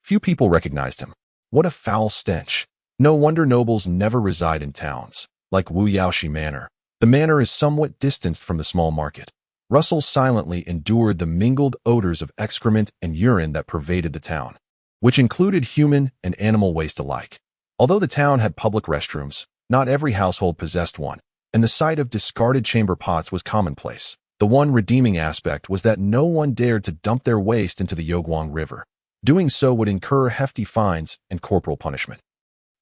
[SPEAKER 1] Few people recognized him. What a foul stench. No wonder nobles never reside in towns. Like Wu Yaoshi Manor, the manor is somewhat distanced from the small market. Russell silently endured the mingled odors of excrement and urine that pervaded the town, which included human and animal waste alike. Although the town had public restrooms, not every household possessed one. and the sight of discarded chamber pots was commonplace. The one redeeming aspect was that no one dared to dump their waste into the Yogwang River. Doing so would incur hefty fines and corporal punishment.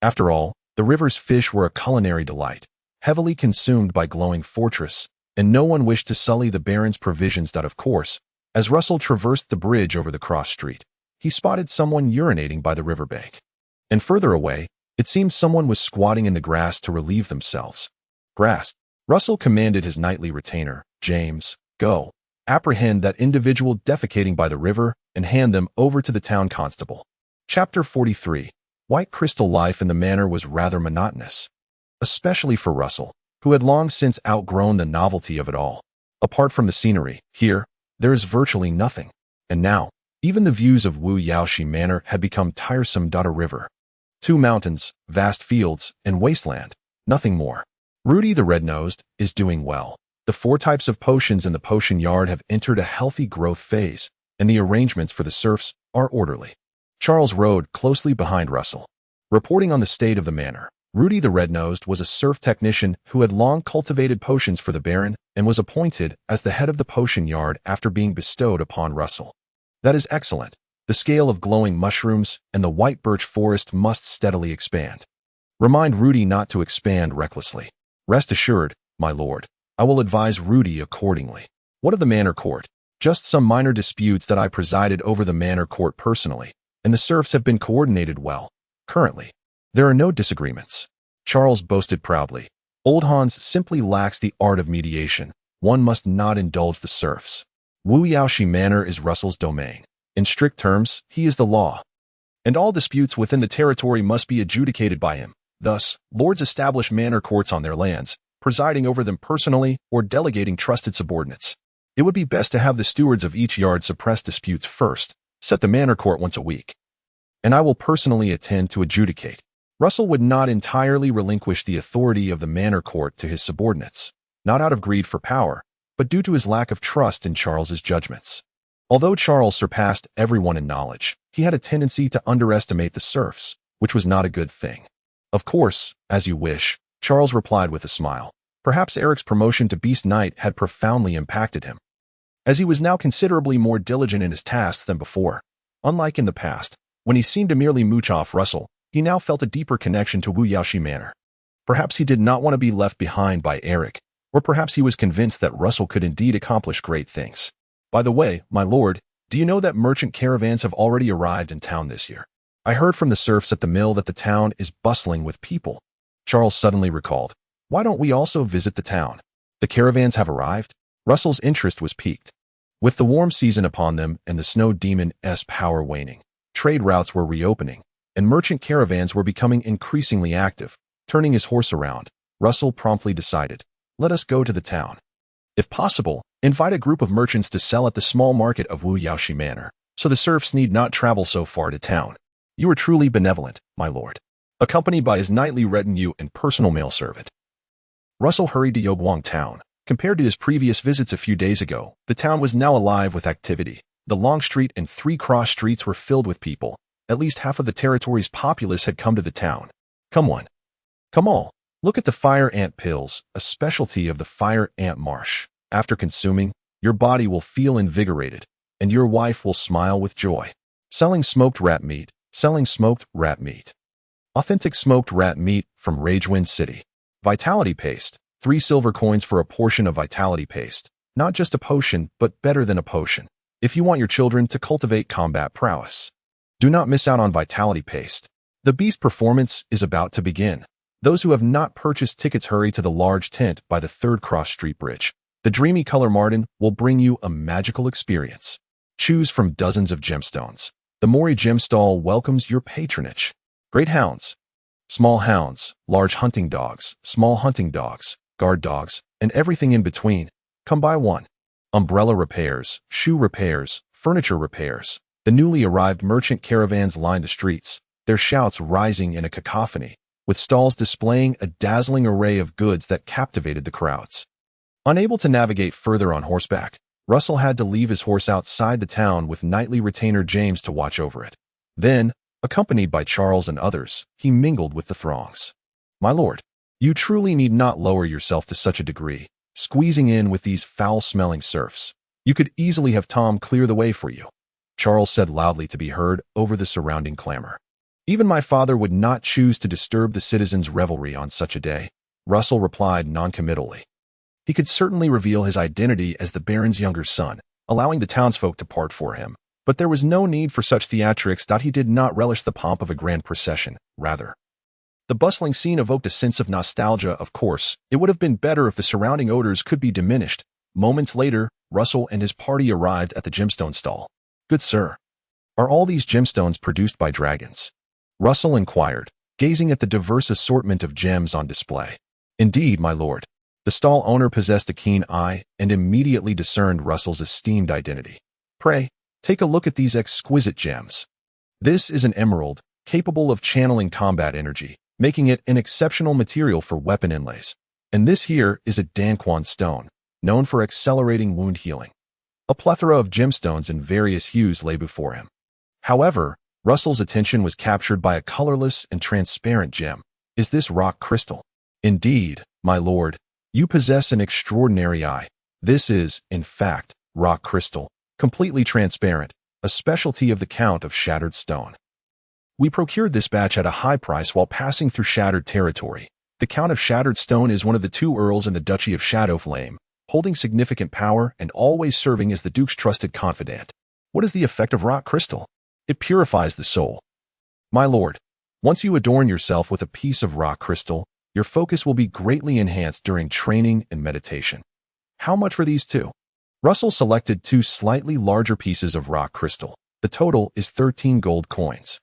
[SPEAKER 1] After all, the river's fish were a culinary delight, heavily consumed by glowing fortress, and no one wished to sully the Baron's provisions. Of course, as Russell traversed the bridge over the cross street, he spotted someone urinating by the riverbank. And further away, it seemed someone was squatting in the grass to relieve themselves. Grass. Russell commanded his nightly retainer, James, go, apprehend that individual defecating by the river and hand them over to the town constable. Chapter 43. White crystal life in the manor was rather monotonous, especially for Russell, who had long since outgrown the novelty of it all. Apart from the scenery, here, there is virtually nothing. And now, even the views of Wu Yaoshi Manor had become tiresome. A river, 2 mountains, vast fields, and wasteland, nothing more. Rudy the Red-Nosed is doing well. The 4 types of potions in the potion yard have entered a healthy growth phase, and the arrangements for the serfs are orderly. Charles rode closely behind Russell. Reporting on the state of the manor, Rudy the Red-Nosed was a serf technician who had long cultivated potions for the Baron and was appointed as the head of the potion yard after being bestowed upon Russell. That is excellent. The scale of glowing mushrooms and the white birch forest must steadily expand. Remind Rudy not to expand recklessly. Rest assured, my lord, I will advise Rudy accordingly. What of the manor court? Just some minor disputes that I presided over the manor court personally, and the serfs have been coordinated well. Currently, there are no disagreements. Charles boasted proudly. Old Hans simply lacks the art of mediation. One must not indulge the serfs. Wu Yaoshi Manor is Russell's domain. In strict terms, he is the law, and all disputes within the territory must be adjudicated by him. Thus, lords establish manor courts on their lands, presiding over them personally or delegating trusted subordinates. It would be best to have the stewards of each yard suppress disputes first, set the manor court once a week, and I will personally attend to adjudicate. Russell would not entirely relinquish the authority of the manor court to his subordinates, not out of greed for power, but due to his lack of trust in Charles's judgments. Although Charles surpassed everyone in knowledge, he had a tendency to underestimate the serfs, which was not a good thing. Of course, as you wish, Charles replied with a smile. Perhaps Eric's promotion to Beast Knight had profoundly impacted him, as he was now considerably more diligent in his tasks than before. Unlike in the past, when he seemed to merely mooch off Russell, he now felt a deeper connection to Wu Yaoshi Manor. Perhaps he did not want to be left behind by Eric, or perhaps he was convinced that Russell could indeed accomplish great things. By the way, my lord, do you know that merchant caravans have already arrived in town this year? I heard from the serfs at the mill that the town is bustling with people. Charles suddenly recalled. Why don't we also visit the town? The caravans have arrived? Russell's interest was piqued. With the warm season upon them and the snow demon's power waning, trade routes were reopening, and merchant caravans were becoming increasingly active. Turning his horse around, Russell promptly decided, let us go to the town. If possible, invite a group of merchants to sell at the small market of Wu Yaoshi Manor, so the serfs need not travel so far to town. You are truly benevolent, my lord. Accompanied by his nightly retinue and personal mail servant, Russell hurried to Yogwang town. Compared to his previous visits a few days ago, the town was now alive with activity. The long street and 3 cross streets were filled with people. At least half of the territory's populace had come to the town. Come on. Come all. Look at the fire ant pills, a specialty of the fire ant marsh. After consuming, your body will feel invigorated, and your wife will smile with joy. Selling smoked rat meat. Selling smoked rat meat. Authentic smoked rat meat from Ragewind City. Vitality paste. 3 silver coins for a portion of vitality paste. Not just a potion, but better than a potion. If you want your children to cultivate combat prowess, do not miss out on vitality paste. The beast performance is about to begin. Those who have not purchased tickets hurry to the large tent by the 3rd Cross Street Bridge. The dreamy color Martin will bring you a magical experience. Choose from dozens of gemstones. The Mori Gem Stall welcomes your patronage. Great hounds, small hounds, large hunting dogs, small hunting dogs, guard dogs, and everything in between. Come buy one. Umbrella repairs, shoe repairs, furniture repairs. The newly arrived merchant caravans lined the streets, their shouts rising in a cacophony, with stalls displaying a dazzling array of goods that captivated the crowds. Unable to navigate further on horseback, Russell had to leave his horse outside the town with nightly retainer James to watch over it. Then, accompanied by Charles and others, he mingled with the throngs. My lord, You truly need not lower yourself to such a degree, squeezing in with these foul-smelling serfs. You could easily have Tom clear the way for you," Charles said loudly to be heard over the surrounding clamor. "Even my father would not choose to disturb the citizens' revelry on such a day," Russell replied noncommittally. He could certainly reveal his identity as the Baron's younger son, allowing the townsfolk to part for him, but there was no need for such theatrics that he did not relish the pomp of a grand procession, rather. The bustling scene evoked a sense of nostalgia, of course. It would have been better if the surrounding odors could be diminished. Moments later, Russell and his party arrived at the gemstone stall. "Good sir, are all these gemstones produced by dragons?" Russell inquired, gazing at the diverse assortment of gems on display. "Indeed, my lord." The stall owner possessed a keen eye and immediately discerned Russell's esteemed identity. "Pray, take a look at these exquisite gems. This is an emerald, capable of channeling combat energy, making it an exceptional material for weapon inlays. And this here is a Danquan stone, known for accelerating wound healing." A plethora of gemstones in various hues lay before him. However, Russell's attention was captured by a colorless and transparent gem. "Is this rock crystal?" "Indeed, my lord. You possess an extraordinary eye. This is, in fact, rock crystal, completely transparent, a specialty of the Count of Shattered Stone. We procured this batch at a high price while passing through Shattered territory. The Count of Shattered Stone is one of the 2 earls in the Duchy of Shadowflame, holding significant power and always serving as the Duke's trusted confidant." "What is the effect of rock crystal?" "It purifies the soul. My lord, once you adorn yourself with a piece of rock crystal, your focus will be greatly enhanced during training and meditation." "How much for these 2? Russell selected 2 slightly larger pieces of rock crystal. The total is 13 gold coins.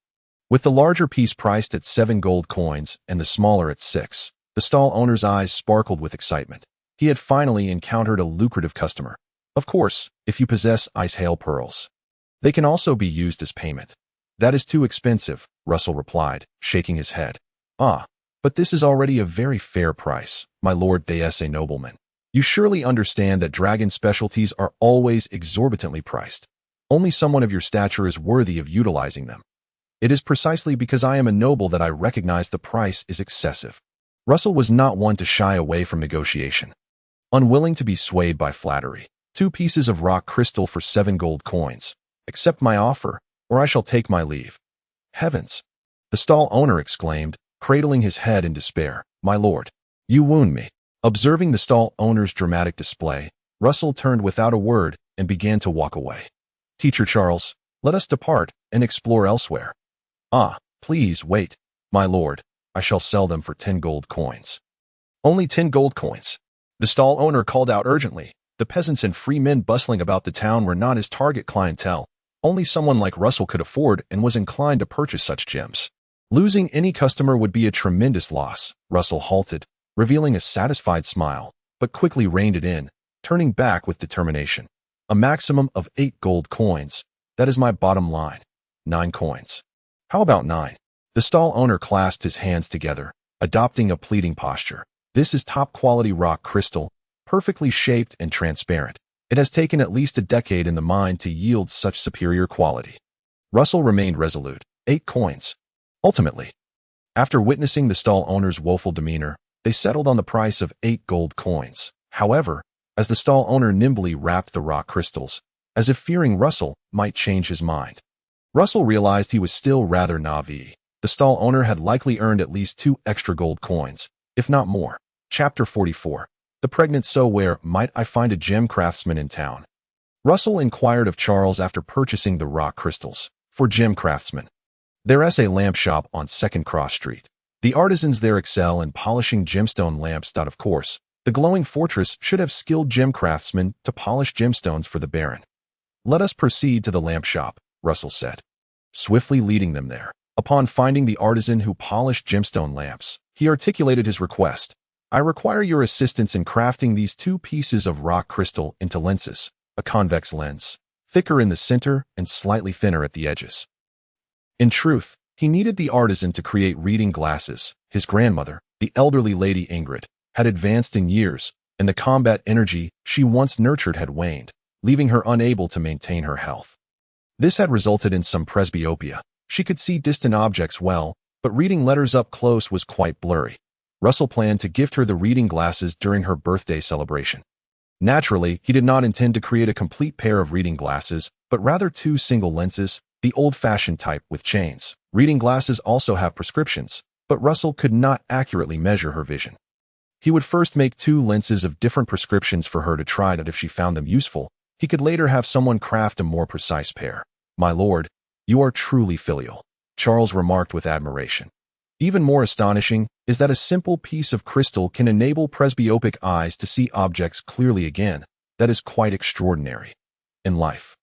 [SPEAKER 1] With the larger piece priced at 7 gold coins and the smaller at 6, the stall owner's eyes sparkled with excitement. He had finally encountered a lucrative customer. "Of course, if you possess ice hail pearls. They can also be used as payment." "That is too expensive," Russell replied, shaking his head. "Ah, but this is already a very fair price, my lord Deesse nobleman. You surely understand that dragon specialties are always exorbitantly priced. Only someone of your stature is worthy of utilizing them. It is precisely because I am a noble that I recognize the price is excessive." Russell was not one to shy away from negotiation. Unwilling to be swayed by flattery, 2 pieces of rock crystal for 7 gold coins. "Accept my offer, or I shall take my leave." "Heavens!" the stall owner exclaimed, cradling his head in despair. "My lord, you wound me." Observing the stall owner's dramatic display, Russell turned without a word and began to walk away. "Teacher Charles, let us depart and explore elsewhere." "Ah, please wait, my lord. I shall sell them for 10 gold coins." "Only 10 gold coins?" the stall owner called out urgently. The peasants and free men bustling about the town were not his target clientele. Only someone like Russell could afford and was inclined to purchase such gems. Losing any customer would be a tremendous loss. Russell halted, revealing a satisfied smile, but quickly reined it in, turning back with determination. "A maximum of 8 gold coins. That is my bottom line. 9 coins. How about 9? The stall owner clasped his hands together, adopting a pleading posture. "This is top-quality rock crystal, perfectly shaped and transparent. It has taken at least a decade in the mine to yield such superior quality." Russell remained resolute. 8 coins. Ultimately, after witnessing the stall owner's woeful demeanor, they settled on the price of 8 gold coins. However, as the stall owner nimbly wrapped the rock crystals, as if fearing Russell might change his mind, Russell realized he was still rather naive. The stall owner had likely earned at least 2 extra gold coins, if not more. Chapter 44. The Pregnant. "So where might I find a gem craftsman in town?" Russell inquired of Charles after purchasing the rock crystals. "For gem craftsmen, there is a lamp shop on 2nd Cross Street. The artisans there excel in polishing gemstone lamps. Of course, the glowing fortress should have skilled gem craftsmen to polish gemstones for the Baron." "Let us proceed to the lamp shop," Russell said, swiftly leading them there. Upon finding the artisan who polished gemstone lamps, he articulated his request. "I require your assistance in crafting these 2 pieces of rock crystal into lenses, a convex lens, thicker in the center and slightly thinner at the edges." In truth, he needed the artisan to create reading glasses. His grandmother, the elderly Lady Ingrid, had advanced in years, and the combat energy she once nurtured had waned, leaving her unable to maintain her health. This had resulted in some presbyopia. She could see distant objects well, but reading letters up close was quite blurry. Russell planned to gift her the reading glasses during her birthday celebration. Naturally, he did not intend to create a complete pair of reading glasses, but rather 2 single lenses, the old-fashioned type with chains. Reading glasses also have prescriptions, but Russell could not accurately measure her vision. He would first make 2 lenses of different prescriptions for her to try that if she found them useful, he could later have someone craft a more precise pair. "My lord, you are truly filial," Charles remarked with admiration. Even more astonishing is that a simple piece of crystal can enable presbyopic eyes to see objects clearly again. That is quite extraordinary. In life,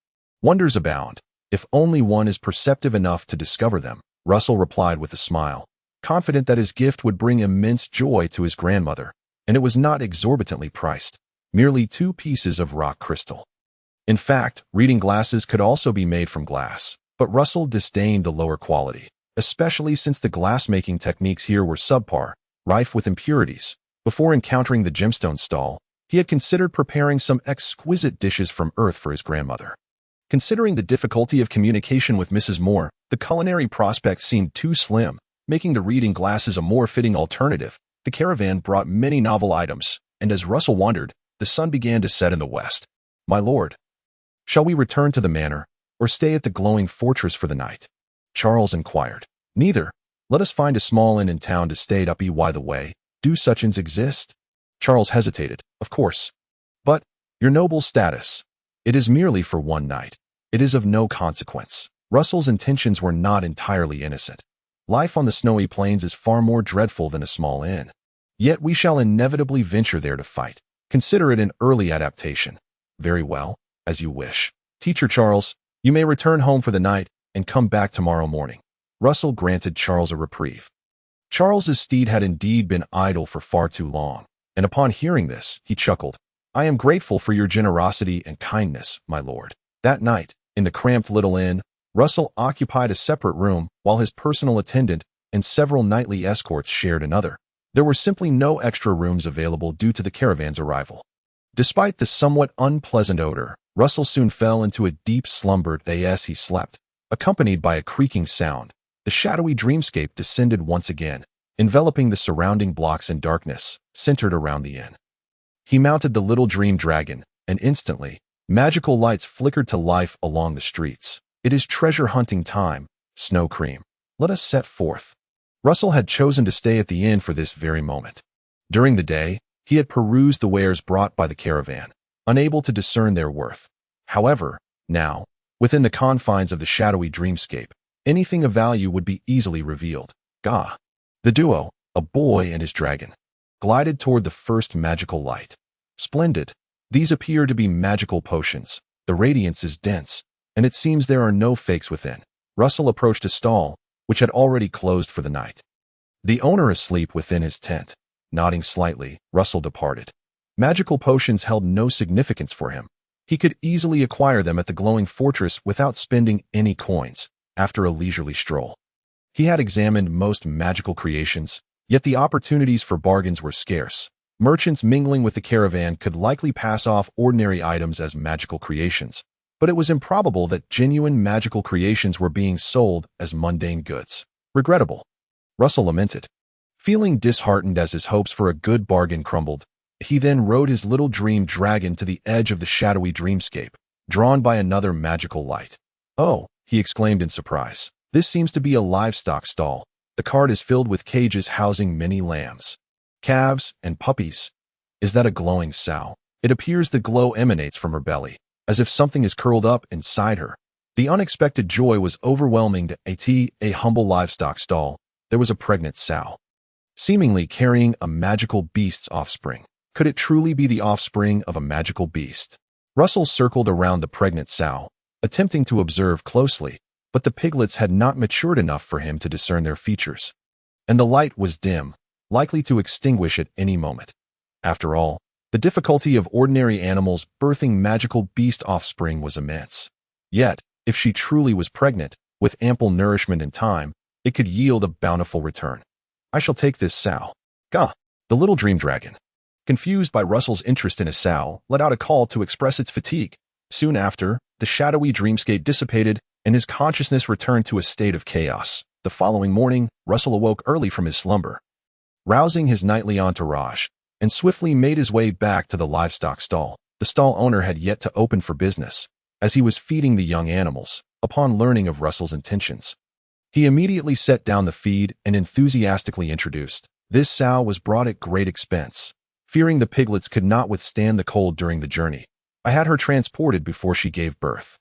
[SPEAKER 1] wonders abound, if only one is perceptive enough to discover them, Russell replied with a smile, confident that his gift would bring immense joy to his grandmother, and it was not exorbitantly priced, merely 2 pieces of rock crystal. In fact, reading glasses could also be made from glass, but Russell disdained the lower quality, especially since the glass-making techniques here were subpar, rife with impurities. Before encountering the gemstone stall, he had considered preparing some exquisite dishes from earth for his grandmother. Considering the difficulty of communication with Mrs. Moore, the culinary prospects seemed too slim, making the reading glasses a more fitting alternative. The caravan brought many novel items, and as Russell wondered, the sun began to set in the west. "My lord, shall we return to the manor, or stay at the glowing fortress for the night?" Charles inquired. "Neither. Let us find a small inn in town to stay at. By the way, do such inns exist?" Charles hesitated. "Of course. But your noble status. It is merely for one night. It is of no consequence." Russell's intentions were not entirely innocent. Life on the snowy plains is far more dreadful than a small inn. "Yet we shall inevitably venture there to fight. Consider it an early adaptation." "Very well, as you wish. Teacher Charles, you may return home for the night and come back tomorrow morning." Russell granted Charles a reprieve. Charles's steed had indeed been idle for far too long, and upon hearing this, he chuckled. "I am grateful for your generosity and kindness, my lord." That night, in the cramped little inn, Russell occupied a separate room, while his personal attendant and several nightly escorts shared another. There were simply no extra rooms available due to the caravan's arrival. Despite the somewhat unpleasant odor, Russell soon fell into a deep slumber as he slept, accompanied by a creaking sound. The shadowy dreamscape descended once again, enveloping the surrounding blocks in darkness, centered around the inn. He mounted the little dream dragon, and instantly, magical lights flickered to life along the streets. "It is treasure hunting time, Snow Cream. Let us set forth." Russell had chosen to stay at the inn for this very moment. During the day, he had perused the wares brought by the caravan, unable to discern their worth. However, now, within the confines of the shadowy dreamscape, anything of value would be easily revealed. Gah! The duo, a boy and his dragon, glided toward the first magical light. Splendid! These appear to be magical potions. The radiance is dense, and it seems there are no fakes within. Russell approached a stall, which had already closed for the night. The owner asleep within his tent. Nodding slightly, Russell departed. Magical potions held no significance for him. He could easily acquire them at the glowing fortress without spending any coins. After a leisurely stroll, he had examined most magical creations, yet the opportunities for bargains were scarce. Merchants mingling with the caravan could likely pass off ordinary items as magical creations, but it was improbable that genuine magical creations were being sold as mundane goods. Regrettable, Russell lamented. Feeling disheartened as his hopes for a good bargain crumbled, he then rode his little dream dragon to the edge of the shadowy dreamscape, drawn by another magical light. "Oh," he exclaimed in surprise, "this seems to be a livestock stall. The cart is filled with cages housing many lambs, calves, and puppies. Is that a glowing sow? It appears the glow emanates from her belly, as if something is curled up inside her." The unexpected joy was overwhelming. At a humble livestock stall, there was a pregnant sow, seemingly carrying a magical beast's offspring. Could it truly be the offspring of a magical beast? Russell circled around the pregnant sow, attempting to observe closely, but the piglets had not matured enough for him to discern their features, and the light was dim, likely to extinguish at any moment. After all, the difficulty of ordinary animals birthing magical beast offspring was immense. Yet, if she truly was pregnant, with ample nourishment and time, it could yield a bountiful return. "I shall take this sow." Gah! The little dream dragon, confused by Russell's interest in a sow, let out a call to express its fatigue. Soon after, the shadowy dreamscape dissipated, and his consciousness returned to a state of chaos. The following morning, Russell awoke early from his slumber. rousing his nightly entourage, and swiftly made his way back to the livestock stall. The stall owner had yet to open for business, as he was feeding the young animals. Upon learning of Russell's intentions, he immediately set down the feed and enthusiastically introduced. This sow was brought at great expense. Fearing the piglets could not withstand the cold during the journey, I had her transported before she gave birth.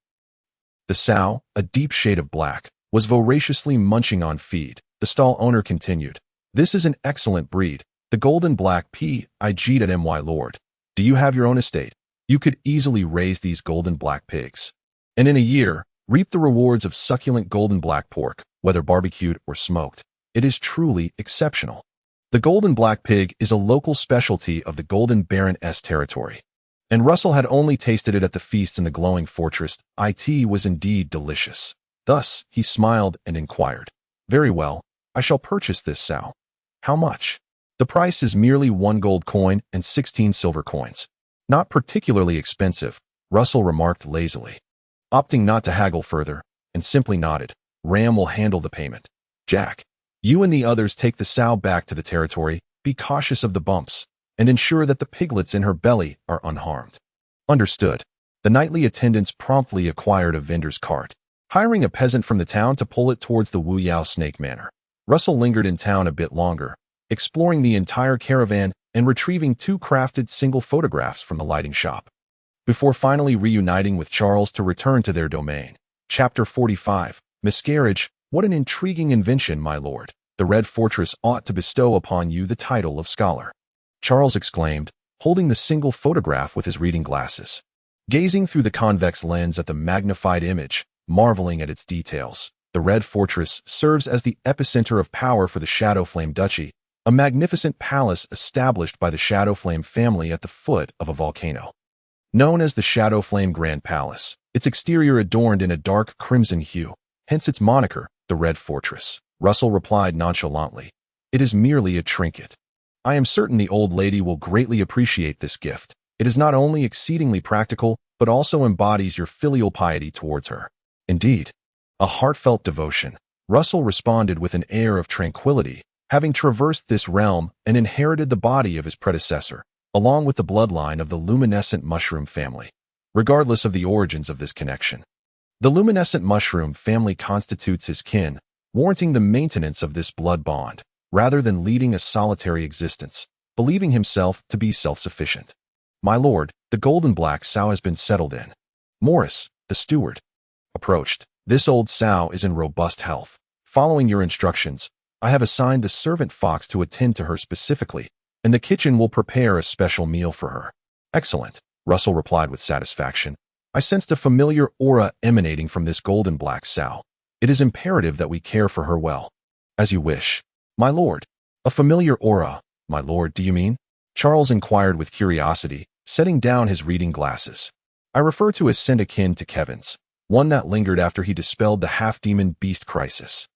[SPEAKER 1] The sow, a deep shade of black, was voraciously munching on feed. The stall owner continued, "This is an excellent breed, the golden black pig at my lord. Do you have your own estate? You could easily raise these golden black pigs, and in a year, reap the rewards of succulent golden black pork, whether barbecued or smoked. It is truly exceptional." The golden black pig is a local specialty of the Golden Baron's territory, and Russell had only tasted it at the feast in the glowing fortress. It was indeed delicious. Thus, he smiled and inquired, "Very well, I shall purchase this sow. How much?" "The price is merely 1 gold coin and 16 silver coins. Not particularly expensive," Russell remarked lazily. Opting not to haggle further, and simply nodded, "Ram will handle the payment. Jack, you and the others take the sow back to the territory, be cautious of the bumps, and ensure that the piglets in her belly are unharmed." Understood. The nightly attendants promptly acquired a vendor's cart, hiring a peasant from the town to pull it towards the Wu Yao Snake Manor. Russell lingered in town a bit longer, exploring the entire caravan and retrieving 2 crafted single photographs from the lighting shop, before finally reuniting with Charles to return to their domain. Chapter 45. Miscarriage. What an intriguing invention, my lord. The Red Fortress ought to bestow upon you the title of scholar, Charles exclaimed, holding the single photograph with his reading glasses. Gazing through the convex lens at the magnified image, marveling at its details, the Red Fortress serves as the epicenter of power for the Shadowflame Duchy, a magnificent palace established by the Shadowflame family at the foot of a volcano. Known as the Shadowflame Grand Palace, its exterior adorned in a dark crimson hue, hence its moniker, the Red Fortress. Russell replied nonchalantly, "It is merely a trinket. I am certain the old lady will greatly appreciate this gift. It is not only exceedingly practical, but also embodies your filial piety towards her." "Indeed, a heartfelt devotion," Russell responded with an air of tranquility, having traversed this realm and inherited the body of his predecessor, along with the bloodline of the Luminescent Mushroom family, regardless of the origins of this connection. The Luminescent Mushroom family constitutes his kin, warranting the maintenance of this blood bond, rather than leading a solitary existence, believing himself to be self-sufficient. "My lord, the golden black sow has been settled in." Morris, the steward, approached. "This old sow is in robust health. Following your instructions, I have assigned the servant Fox to attend to her specifically, and the kitchen will prepare a special meal for her." "Excellent," Russell replied with satisfaction. I sensed a familiar aura emanating from this golden black sow. It is imperative that we care for her well. "As you wish, my lord." "A familiar aura, my lord, do you mean?" Charles inquired with curiosity, setting down his reading glasses. "I refer to a scent akin to Kevin's, one that lingered after he dispelled the half-demon beast crisis.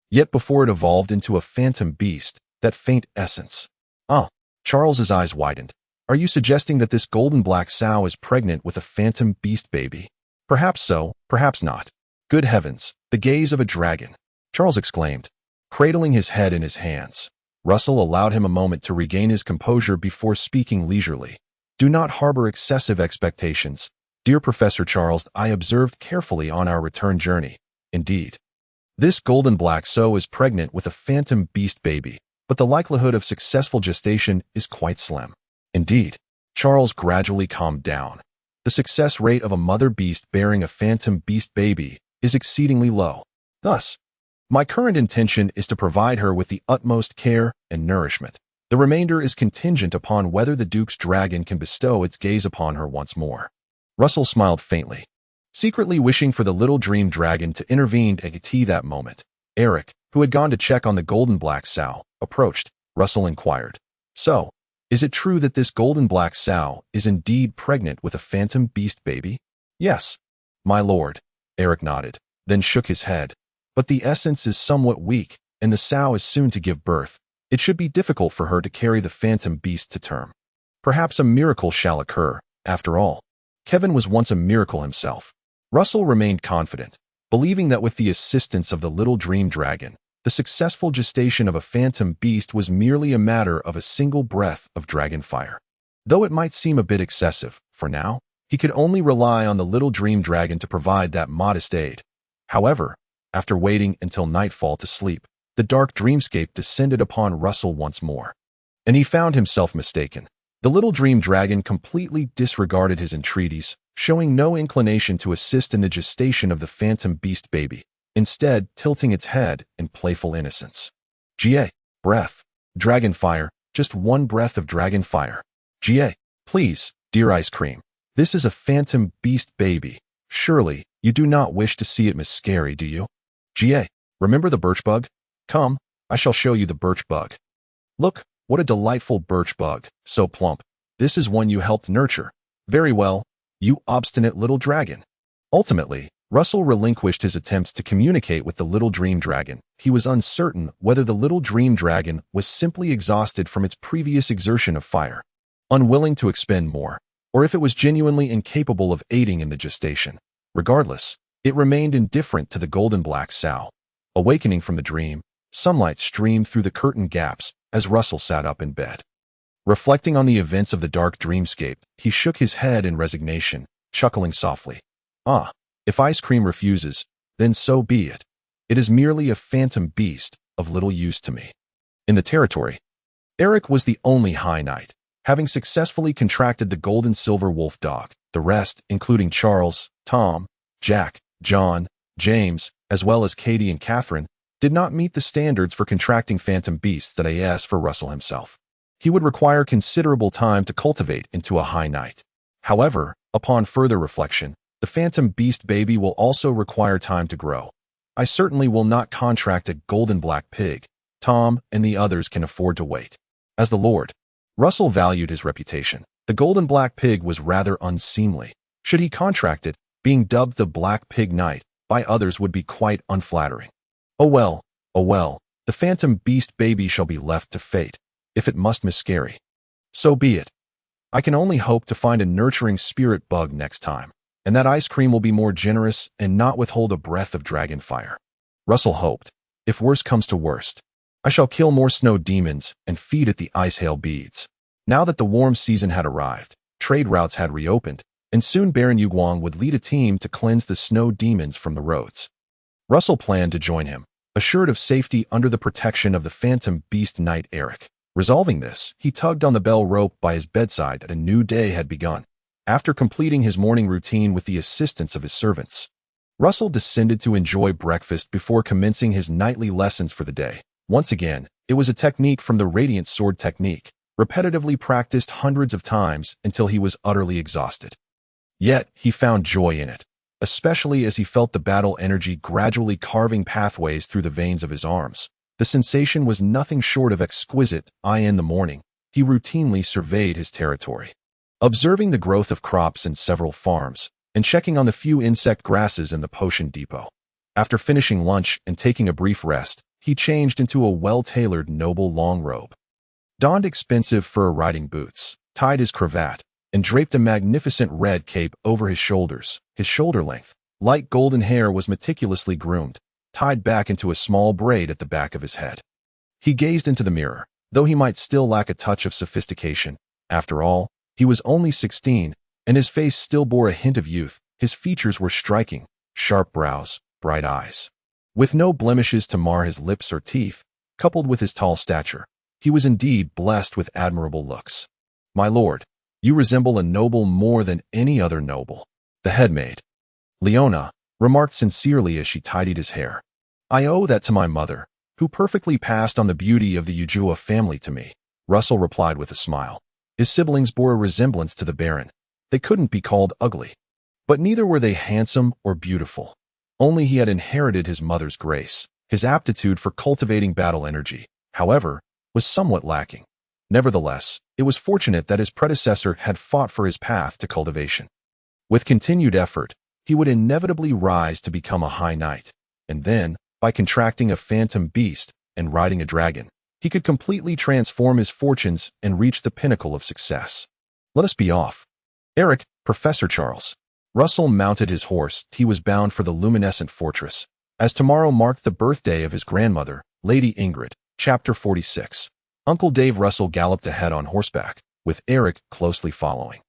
[SPEAKER 1] Yet before it evolved into a phantom beast, that faint essence." "Ah." Charles's eyes widened. "Are you suggesting that this golden black sow is pregnant with a phantom beast baby?" "Perhaps so, perhaps not." "Good heavens, the gaze of a dragon!" Charles exclaimed, cradling his head in his hands. Russell allowed him a moment to regain his composure before speaking leisurely. "Do not harbor excessive expectations. Dear Professor Charles, I observed carefully on our return journey. Indeed, this golden black sow is pregnant with a phantom beast baby, but the likelihood of successful gestation is quite slim." "Indeed." Charles gradually calmed down. "The success rate of a mother beast bearing a phantom beast baby is exceedingly low. Thus, my current intention is to provide her with the utmost care and nourishment. The remainder is contingent upon whether the Duke's dragon can bestow its gaze upon her once more." Russell smiled faintly, secretly wishing for the little dream dragon to intervene at that moment. Eric, who had gone to check on the golden black sow, approached. Russell inquired, "So, is it true that this golden black sow is indeed pregnant with a phantom beast baby?" "Yes, my lord," Eric nodded, then shook his head. "But the essence is somewhat weak, and the sow is soon to give birth. It should be difficult for her to carry the phantom beast to term. Perhaps a miracle shall occur, after all. Kevin was once a miracle himself." Russell remained confident, believing that with the assistance of the little dream dragon, The successful gestation of a phantom beast was merely a matter of a single breath of dragon fire. Though it might seem a bit excessive, for now, he could only rely on the little dream dragon to provide that modest aid. However, after waiting until nightfall to sleep, the dark dreamscape descended upon Russell once more. And he found himself mistaken. The little dream dragon completely disregarded his entreaties, showing no inclination to assist in the gestation of the phantom beast baby, instead tilting its head in playful innocence. "Ga, breath. Dragon fire, just one breath of dragon fire. Ga, please, dear ice cream. This is a phantom beast baby. Surely, you do not wish to see it miscarry, do you? Ga, remember the birch bug? Come, I shall show you the birch bug. Look, what a delightful birch bug, so plump. This is one you helped nurture. Very well, you obstinate little dragon." Ultimately, Russell relinquished his attempts to communicate with the little dream dragon. He was uncertain whether the little dream dragon was simply exhausted from its previous exertion of fire, unwilling to expend more, or if it was genuinely incapable of aiding in the gestation. Regardless, it remained indifferent to the golden black sow. Awakening from the dream, sunlight streamed through the curtain gaps as Russell sat up in bed. Reflecting on the events of the dark dreamscape, he shook his head in resignation, chuckling softly. "Ah, if ice cream refuses, then so be it. It is merely a phantom beast of little use to me." In the territory, Eric was the only high knight, having successfully contracted the golden silver wolf dog. The rest, including Charles, Tom, Jack, John, James, as well as Katie and Catherine, did not meet the standards for contracting phantom beasts that I asked for Russell himself. He would require considerable time to cultivate into a high knight. However, upon further reflection, the phantom beast baby will also require time to grow. I certainly will not contract a golden black pig. Tom and the others can afford to wait. As the Lord, Russell valued his reputation. The golden black pig was rather unseemly. Should he contract it, being dubbed the Black Pig Knight by others would be quite unflattering. Oh well, the phantom beast baby shall be left to fate, if it must miscarry. So be it. I can only hope to find a nurturing spirit bug next time, and that ice cream will be more generous and not withhold a breath of dragon fire. Russell hoped, if worst comes to worst, I shall kill more snow demons and feed at the ice hail beads. Now that the warm season had arrived, trade routes had reopened, and soon Baron Yugwang would lead a team to cleanse the snow demons from the roads. Russell planned to join him, assured of safety under the protection of the phantom beast knight Eric. Resolving this, he tugged on the bell rope by his bedside that a new day had begun. After completing his morning routine with the assistance of his servants, Russell descended to enjoy breakfast before commencing his nightly lessons for the day. Once again, it was a technique from the Radiant Sword technique, repetitively practiced hundreds of times until he was utterly exhausted. Yet, he found joy in it, especially as he felt the battle energy gradually carving pathways through the veins of his arms. The sensation was nothing short of exquisite. In the morning, he routinely surveyed his territory, observing the growth of crops in several farms, and checking on the few insect grasses in the potion depot. After finishing lunch and taking a brief rest, he changed into a well-tailored noble long robe, donned expensive fur riding boots, tied his cravat, and draped a magnificent red cape over his shoulders. His shoulder-length, light golden hair was meticulously groomed, tied back into a small braid at the back of his head. He gazed into the mirror, though he might still lack a touch of sophistication. After all, he was only 16, and his face still bore a hint of youth. His features were striking, sharp brows, bright eyes, with no blemishes to mar his lips or teeth. Coupled with his tall stature, he was indeed blessed with admirable looks. "My lord, you resemble a noble more than any other noble," the headmaid, Leona, remarked sincerely as she tidied his hair. "I owe that to my mother, who perfectly passed on the beauty of the Ujua family to me," Russell replied with a smile. His siblings bore a resemblance to the Baron. They couldn't be called ugly, but neither were they handsome or beautiful. Only he had inherited his mother's grace. His aptitude for cultivating battle energy, however, was somewhat lacking. Nevertheless, it was fortunate that his predecessor had fought for his path to cultivation. With continued effort, he would inevitably rise to become a high knight, and then, by contracting a phantom beast and riding a dragon, he could completely transform his fortunes and reach the pinnacle of success. "Let us be off. Eric, Professor Charles." Russell mounted his horse. He was bound for the luminescent fortress, as tomorrow marked the birthday of his grandmother, Lady Ingrid. Chapter 46. Uncle Dave Russell galloped ahead on horseback, with Eric closely following.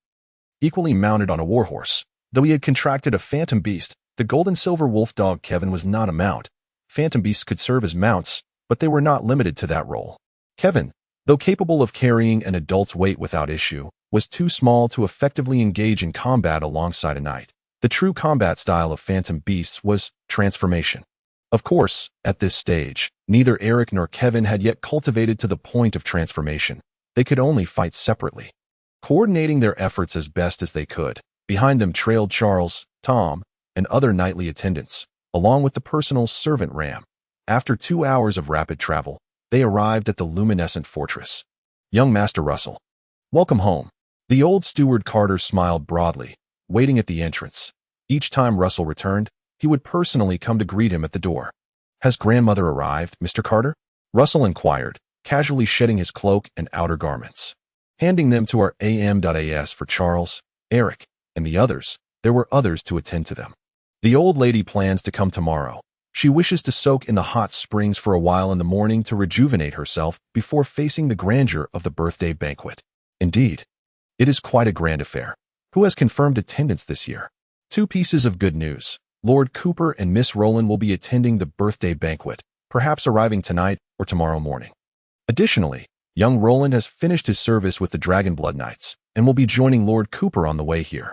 [SPEAKER 1] Equally mounted on a warhorse, though he had contracted a phantom beast, the gold-and-silver wolf dog Kevin was not a mount. Phantom beasts could serve as mounts, but they were not limited to that role. Kevin, though capable of carrying an adult's weight without issue, was too small to effectively engage in combat alongside a knight. The true combat style of phantom beasts was transformation. Of course, at this stage, neither Eric nor Kevin had yet cultivated to the point of transformation. They could only fight separately. Coordinating their efforts as best as they could, behind them trailed Charles, Tom, and other knightly attendants, along with the personal servant Ram. After 2 hours of rapid travel, they arrived at the luminescent fortress. Young Master Russell. Welcome home. The old steward Carter smiled broadly, waiting at the entrance. Each time Russell returned, he would personally come to greet him at the door. Has grandmother arrived, Mr. Carter? Russell inquired, casually shedding his cloak and outer garments. Handing them to our am.as for Charles, Eric, and the others, there were others to attend to them. The old lady plans to come tomorrow. She wishes to soak in the hot springs for a while in the morning to rejuvenate herself before facing the grandeur of the birthday banquet. Indeed, it is quite a grand affair. Who has confirmed attendance this year? 2 pieces of good news. Lord Cooper and Miss Rowland will be attending the birthday banquet, perhaps arriving tonight or tomorrow morning. Additionally, young Rowland has finished his service with the Dragonblood Knights and will be joining Lord Cooper on the way here.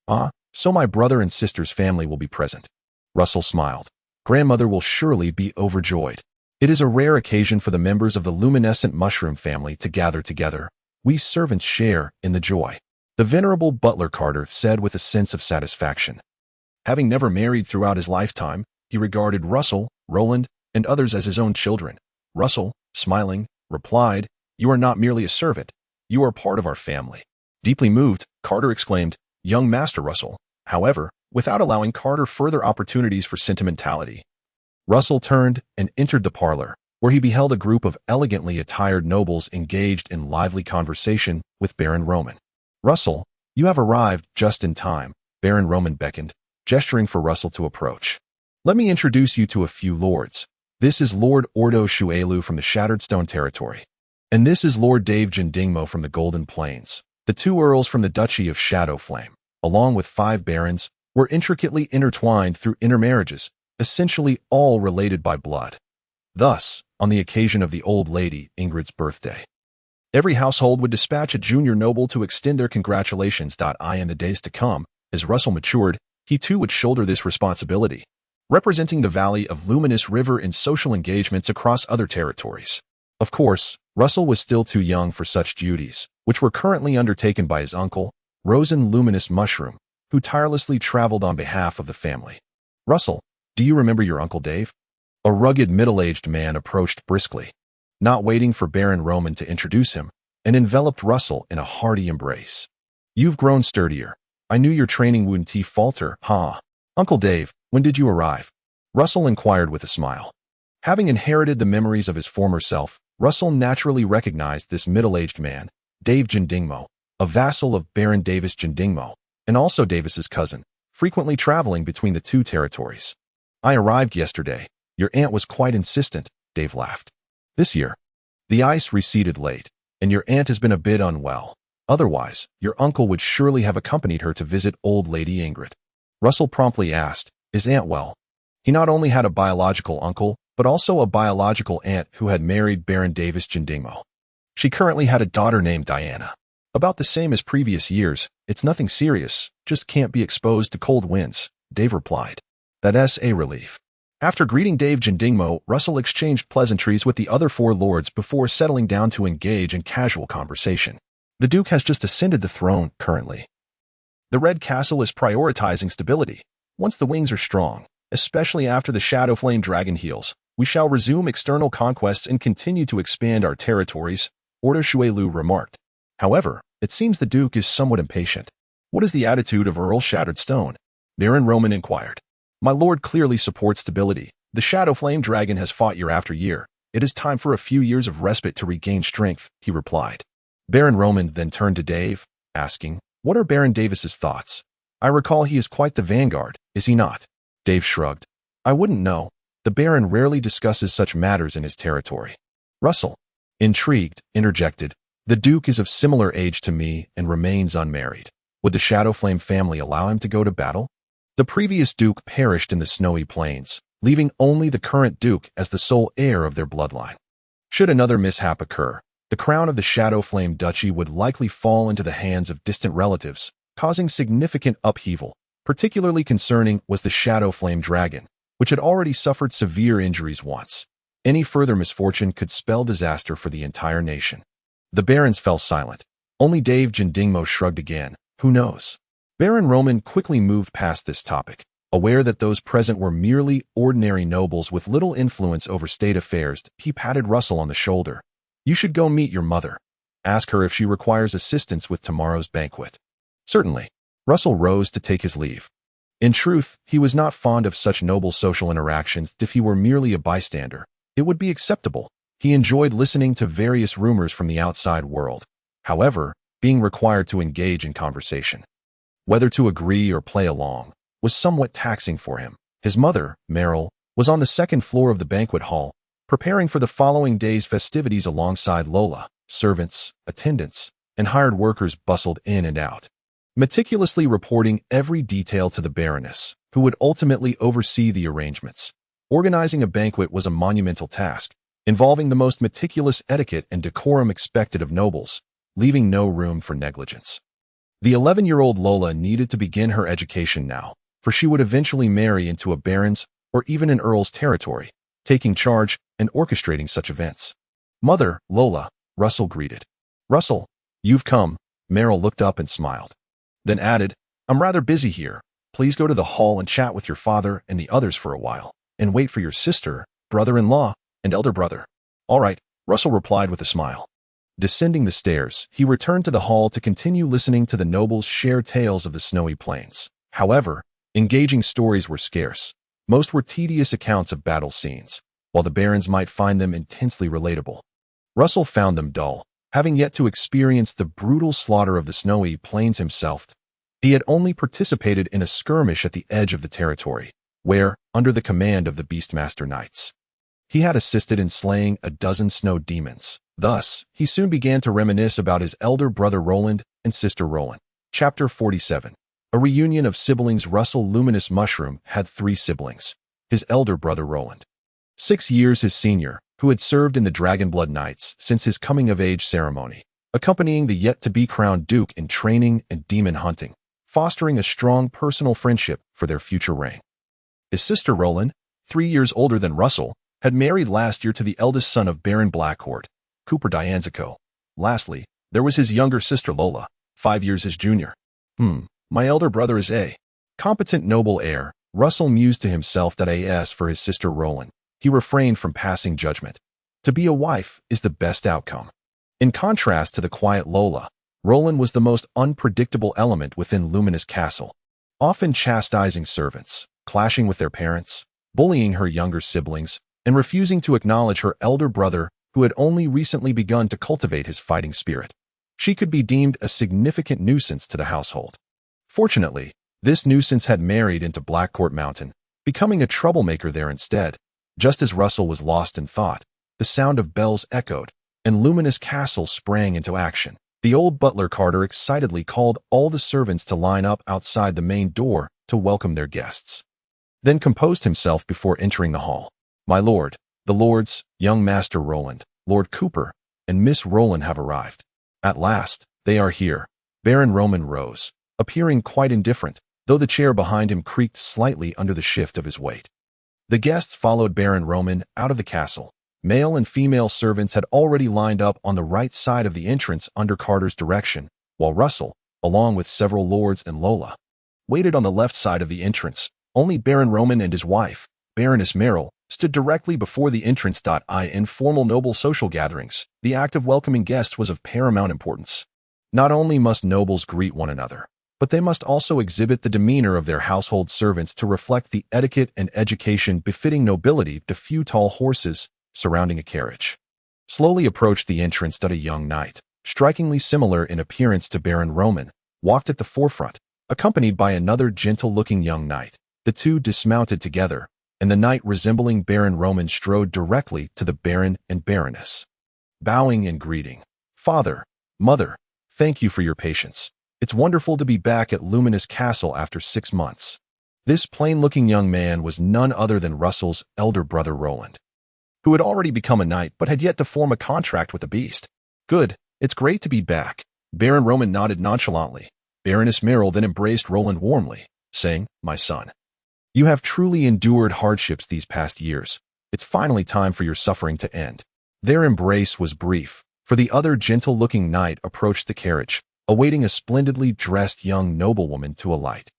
[SPEAKER 1] Ah, so my brother and sister's family will be present. Russell smiled. Grandmother will surely be overjoyed. It is a rare occasion for the members of the Luminescent Mushroom family to gather together. We servants share in the joy. The venerable butler Carter said with a sense of satisfaction. Having never married throughout his lifetime, he regarded Russell, Rowland, and others as his own children. Russell, smiling, replied, "You are not merely a servant. You are part of our family." Deeply moved, Carter exclaimed, "Young Master Russell," however, without allowing Carter further opportunities for sentimentality. Russell turned and entered the parlor, where he beheld a group of elegantly attired nobles engaged in lively conversation with Baron Roman. "Russell, you have arrived just in time," Baron Roman beckoned, gesturing for Russell to approach. "Let me introduce you to a few lords. This is Lord Ordo Shuelu from the Shattered Stone Territory. And this is Lord Dave Jindingmo from the Golden Plains. The 2 earls from the Duchy of Shadowflame, along with 5 barons, were intricately intertwined through intermarriages, essentially all related by blood. Thus, on the occasion of the old lady Ingrid's birthday, every household would dispatch a junior noble to extend their congratulations. In the days to come, as Russell matured, he too would shoulder this responsibility, representing the Valley of Luminous River in social engagements across other territories. Of course, Russell was still too young for such duties, which were currently undertaken by his uncle, Rosen Luminous Mushroom, who tirelessly traveled on behalf of the family. "Russell, do you remember your Uncle Dave?" A rugged middle-aged man approached briskly, not waiting for Baron Roman to introduce him, and enveloped Russell in a hearty embrace. "You've grown sturdier. I knew your training wouldn't falter, huh? Uncle Dave, when did you arrive?" Russell inquired with a smile. Having inherited the memories of his former self, Russell naturally recognized this middle-aged man, Dave Jindingmo, a vassal of Baron Davis Jindingmo, and also Davis's cousin, frequently traveling between the 2 territories. "I arrived yesterday. Your aunt was quite insistent," Dave laughed. "This year, the ice receded late, and your aunt has been a bit unwell. Otherwise, your uncle would surely have accompanied her to visit old Lady Ingrid." Russell promptly asked, "Is aunt well?" He not only had a biological uncle, but also a biological aunt who had married Baron Davis Jindingmo. She currently had a daughter named Diana. "About the same as previous years. It's nothing serious, just can't be exposed to cold winds," Dave replied. "That's a relief." After greeting Dave Jindingmo, Russell exchanged pleasantries with the other 4 lords before settling down to engage in casual conversation. The Duke has just ascended the throne currently. The Red Castle is prioritizing stability. Once the wings are strong, especially after the Shadowflame dragon heals, we shall resume external conquests and continue to expand our territories, Ordo Shuelu remarked. However, it seems the Duke is somewhat impatient. "What is the attitude of Earl Shattered Stone?" Baron Roman inquired. "My lord clearly supports stability. The Shadowflame dragon has fought year after year. It is time for a few years of respite to regain strength," he replied. Baron Roman then turned to Dave, asking, "What are Baron Davis's thoughts? I recall he is quite the vanguard, is he not?" Dave shrugged. "I wouldn't know. The Baron rarely discusses such matters in his territory. Russell, intrigued, interjected, "The Duke is of similar age to me and remains unmarried. Would the Shadowflame family allow him to go to battle?" The previous Duke perished in the snowy plains, leaving only the current Duke as the sole heir of their bloodline. Should another mishap occur, the crown of the Shadowflame Duchy would likely fall into the hands of distant relatives, causing significant upheaval. Particularly concerning was the Shadowflame Dragon, which had already suffered severe injuries once. Any further misfortune could spell disaster for the entire nation. The barons fell silent. Only Dave Jindingmo shrugged again. Who knows? Baron Roman quickly moved past this topic, aware that those present were merely ordinary nobles with little influence over state affairs. He patted Russell on the shoulder. "You should go meet your mother. Ask her if she requires assistance with tomorrow's banquet." "Certainly." Russell rose to take his leave. In truth, he was not fond of such noble social interactions. If he were merely a bystander, it would be acceptable. He enjoyed listening to various rumors from the outside world. However, being required to engage in conversation, whether to agree or play along, was somewhat taxing for him. His mother, Meryl, was on the second floor of the banquet hall, preparing for the following day's festivities alongside Lola. Servants, attendants, and hired workers bustled in and out, meticulously reporting every detail to the Baroness, who would ultimately oversee the arrangements. Organizing a banquet was a monumental task, involving the most meticulous etiquette and decorum expected of nobles, leaving no room for negligence. The 11-year-old Lola needed to begin her education now, for she would eventually marry into a baron's or even an earl's territory, taking charge and orchestrating such events. "Mother, Lola," Russell greeted. "Russell, you've come." Meryl looked up and smiled, then added, "I'm rather busy here. Please go to the hall and chat with your father and the others for a while, and wait for your sister, brother-in-law, and elder brother." "All right," Russell replied with a smile. Descending the stairs, he returned to the hall to continue listening to the nobles share tales of the snowy plains. However, engaging stories were scarce. Most were tedious accounts of battle scenes, while the barons might find them intensely relatable. Russell found them dull, having yet to experience the brutal slaughter of the snowy plains himself. He had only participated in a skirmish at the edge of the territory, where, under the command of the Beastmaster Knights, he had assisted in slaying a dozen snow demons. Thus, he soon began to reminisce about his elder brother Roland and sister Roland. Chapter 47. A reunion of siblings. Russell Luminescent Mushroom had 3 siblings. His elder brother Roland, 6 years his senior, who had served in the Dragonblood Knights since his coming-of-age ceremony, accompanying the yet-to-be-crowned Duke in training and demon hunting, fostering a strong personal friendship for their future reign. His sister Roland, 3 years older than Russell, had married last year to the eldest son of Baron Blackcourt, Cooper Dianzico. Lastly, there was his younger sister Lola, 5 years his junior. My elder brother is a competent noble heir, Russell mused to himself. As for his sister Roland, he refrained from passing judgment. To be a wife is the best outcome. In contrast to the quiet Lola, Roland was the most unpredictable element within Luminous Castle, often chastising servants, clashing with their parents, bullying her younger siblings, and refusing to acknowledge her elder brother who had only recently begun to cultivate his fighting spirit. She could be deemed a significant nuisance to the household. Fortunately, this nuisance had married into Blackcourt Mountain, becoming a troublemaker there instead. Just as Russell was lost in thought, the sound of bells echoed, and Luminous Castle sprang into action. The old butler Carter excitedly called all the servants to line up outside the main door to welcome their guests, then composed himself before entering the hall. "My lord, the lords, young Master Roland, Lord Cooper, and Miss Roland have arrived." "At last, they are here." Baron Roman rose, appearing quite indifferent, though the chair behind him creaked slightly under the shift of his weight. The guests followed Baron Roman out of the castle. Male and female servants had already lined up on the right side of the entrance under Carter's direction, while Russell, along with several lords and Lola, waited on the left side of the entrance. Only Baron Roman and his wife, Baroness Meryl, stood directly before the entrance. In formal noble social gatherings, the act of welcoming guests was of paramount importance. Not only must nobles greet one another, but they must also exhibit the demeanor of their household servants to reflect the etiquette and education befitting nobility. The few tall horses surrounding a carriage slowly approached the entrance. A young knight, strikingly similar in appearance to Baron Roman, walked at the forefront, accompanied by another gentle-looking young knight. The two dismounted together, and the knight resembling Baron Roman strode directly to the Baron and Baroness. Bowing and greeting. Father, Mother, thank you for your patience. It's wonderful to be back at Luminous Castle after 6 months. This plain-looking young man was none other than Russell's elder brother Roland, who had already become a knight but had yet to form a contract with the beast. Good, it's great to be back. Baron Roman nodded nonchalantly. Baroness Merrill then embraced Roland warmly, saying, My son, you have truly endured hardships these past years. It's finally time for your suffering to end. Their embrace was brief, for the other gentle-looking knight approached the carriage, awaiting a splendidly dressed young noblewoman to alight.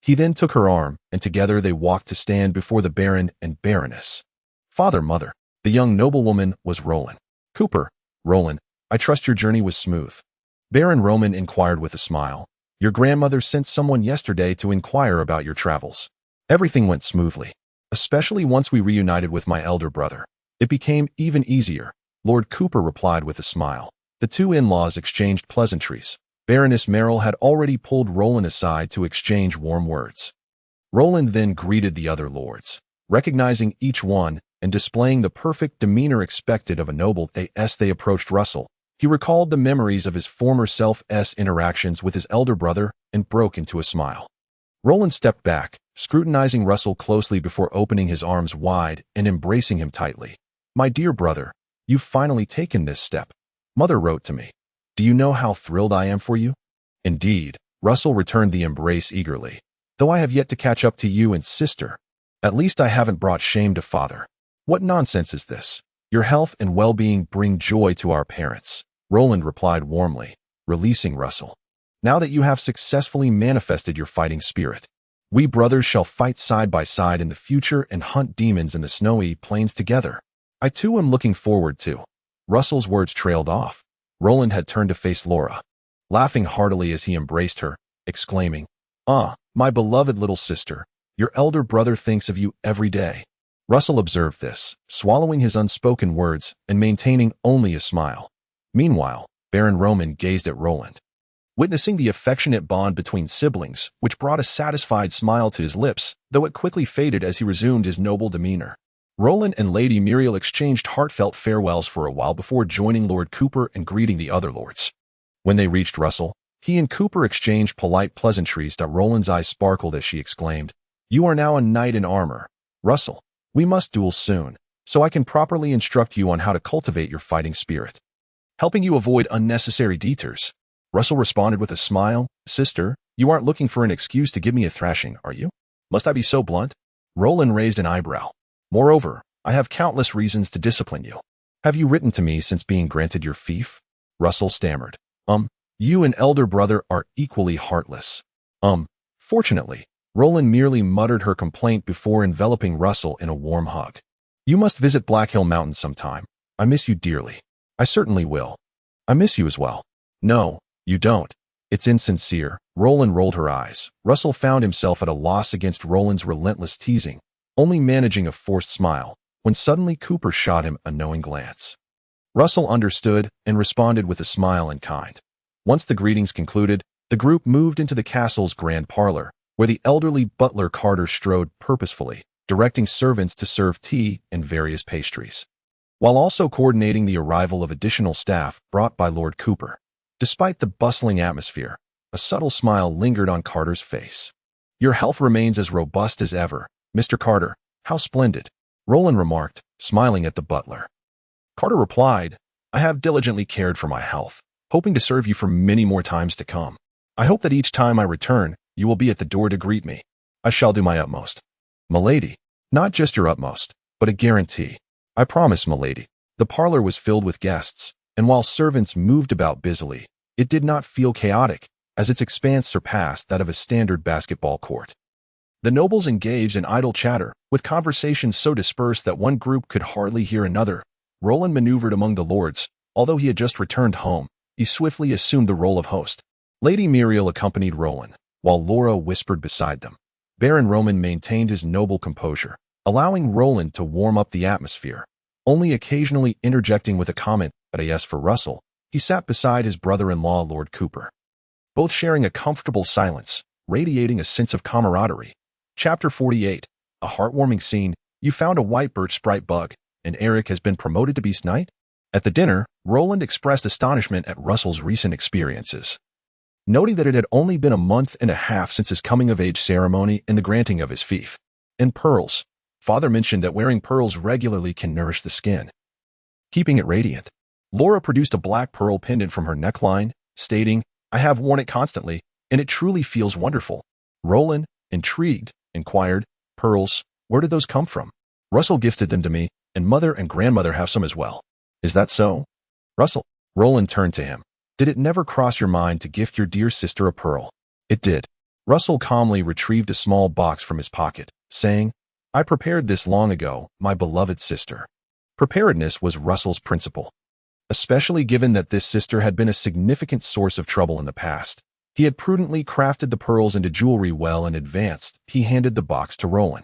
[SPEAKER 1] He then took her arm, and together they walked to stand before the Baron and Baroness. Father, Mother, the young noblewoman was Roland. Cooper, Roland, I trust your journey was smooth. Baron Roman inquired with a smile. Your grandmother sent someone yesterday to inquire about your travels. Everything went smoothly, especially once we reunited with my elder brother. It became even easier, Lord Cooper replied with a smile. The two in-laws exchanged pleasantries. Baroness Merrill had already pulled Roland aside to exchange warm words. Roland then greeted the other lords, recognizing each one and displaying the perfect demeanor expected of a noble. As they approached Russell, he recalled the memories of his former self's interactions with his elder brother and broke into a smile. Roland stepped back, scrutinizing Russell closely before opening his arms wide and embracing him tightly. My dear brother, you've finally taken this step. Mother wrote to me. Do you know how thrilled I am for you? Indeed, Russell returned the embrace eagerly. Though I have yet to catch up to you and sister, at least I haven't brought shame to father. What nonsense is this? Your health and well-being bring joy to our parents, Roland replied warmly, releasing Russell. Now that you have successfully manifested your fighting spirit, we brothers shall fight side by side in the future and hunt demons in the snowy plains together. I too am looking forward to. Russell's words trailed off. Roland had turned to face Laura, laughing heartily as he embraced her, exclaiming, Ah, my beloved little sister, your elder brother thinks of you every day. Russell observed this, swallowing his unspoken words and maintaining only a smile. Meanwhile, Baron Roman gazed at Roland, witnessing the affectionate bond between siblings, which brought a satisfied smile to his lips, though it quickly faded as he resumed his noble demeanor. Roland and Lady Muriel exchanged heartfelt farewells for a while before joining Lord Cooper and greeting the other lords. When they reached Russell, he and Cooper exchanged polite pleasantries. Roland's eyes sparkled as she exclaimed, You are now a knight in armor. Russell, we must duel soon, so I can properly instruct you on how to cultivate your fighting spirit, helping you avoid unnecessary detours. Russell responded with a smile, Sister, you aren't looking for an excuse to give me a thrashing, are you? Must I be so blunt? Roland raised an eyebrow. Moreover, I have countless reasons to discipline you. Have you written to me since being granted your fief? Russell stammered. You and elder brother are equally heartless. Fortunately, Roland merely muttered her complaint before enveloping Russell in a warm hug. You must visit Black Hill Mountain sometime. I miss you dearly. I certainly will. I miss you as well. No, you don't. It's insincere. Roland rolled her eyes. Russell found himself at a loss against Roland's relentless teasing, only managing a forced smile, when suddenly Cooper shot him a knowing glance. Russell understood and responded with a smile in kind. Once the greetings concluded, the group moved into the castle's grand parlor, where the elderly butler Carter strode purposefully, directing servants to serve tea and various pastries, while also coordinating the arrival of additional staff brought by Lord Cooper. Despite the bustling atmosphere, a subtle smile lingered on Carter's face. Your health remains as robust as ever, Mr. Carter. How splendid, Roland remarked, smiling at the butler. Carter replied, I have diligently cared for my health, hoping to serve you for many more times to come. I hope that each time I return, you will be at the door to greet me. I shall do my utmost. Milady, not just your utmost, but a guarantee. I promise, milady. The parlor was filled with guests, and while servants moved about busily, it did not feel chaotic, as its expanse surpassed that of a standard basketball court. The nobles engaged in idle chatter, with conversations so dispersed that one group could hardly hear another. Roland maneuvered among the lords. Although he had just returned home, he swiftly assumed the role of host. Lady Muriel accompanied Roland, while Laura whispered beside them. Baron Roman maintained his noble composure, allowing Roland to warm up the atmosphere, only occasionally interjecting with a comment. As for Russell, he sat beside his brother-in-law Lord Cooper, both sharing a comfortable silence, radiating a sense of camaraderie. Chapter 48. A heartwarming scene. You found a white birch sprite bug, and Eric has been promoted to Beast Knight? At the dinner, Roland expressed astonishment at Russell's recent experiences, noting that it had only been a month and a half since his coming-of-age ceremony and the granting of his fief. And pearls. Father mentioned that wearing pearls regularly can nourish the skin, keeping it radiant. Laura produced a black pearl pendant from her neckline, stating, "I have worn it constantly, and it truly feels wonderful." Roland, intrigued, inquired, "Pearls, where did those come from?" "Russell gifted them to me, and mother and grandmother have some as well." "Is that so?" Russell. Roland turned to him. "Did it never cross your mind to gift your dear sister a pearl?" "It did." Russell calmly retrieved a small box from his pocket, saying, "I prepared this long ago, my beloved sister." Preparedness was Russell's principle, especially given that this sister had been a significant source of trouble in the past. He had prudently crafted the pearls into jewelry well in advance. He handed the box to Roland,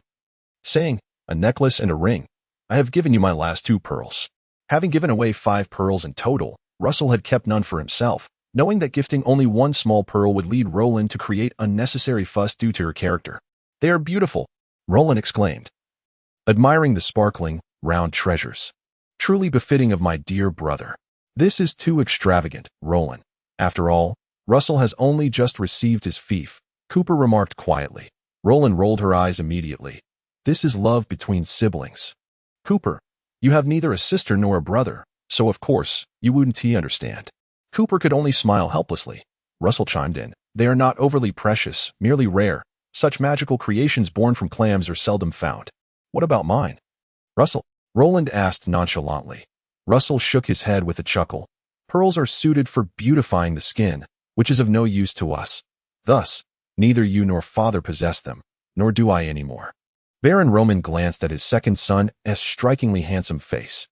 [SPEAKER 1] saying, "A necklace and a ring. I have given you my last 2 pearls." Having given away 5 pearls in total, Russell had kept none for himself, knowing that gifting only one small pearl would lead Roland to create unnecessary fuss due to her character. "They are beautiful," Roland exclaimed, admiring the sparkling, round treasures. "Truly befitting of my dear brother." "This is too extravagant, Roland. After all, Russell has only just received his fief," Cooper remarked quietly. Roland rolled her eyes immediately. "This is love between siblings. Cooper, you have neither a sister nor a brother, so of course, you wouldn't understand." Cooper could only smile helplessly. Russell chimed in, "They are not overly precious, merely rare. Such magical creations born from clams are seldom found." "What about mine?" Russell. Roland asked nonchalantly. Russell shook his head with a chuckle. "Pearls are suited for beautifying the skin, which is of no use to us. Thus, neither you nor father possess them, nor do I anymore." Baron Roman glanced at his second son's strikingly handsome face,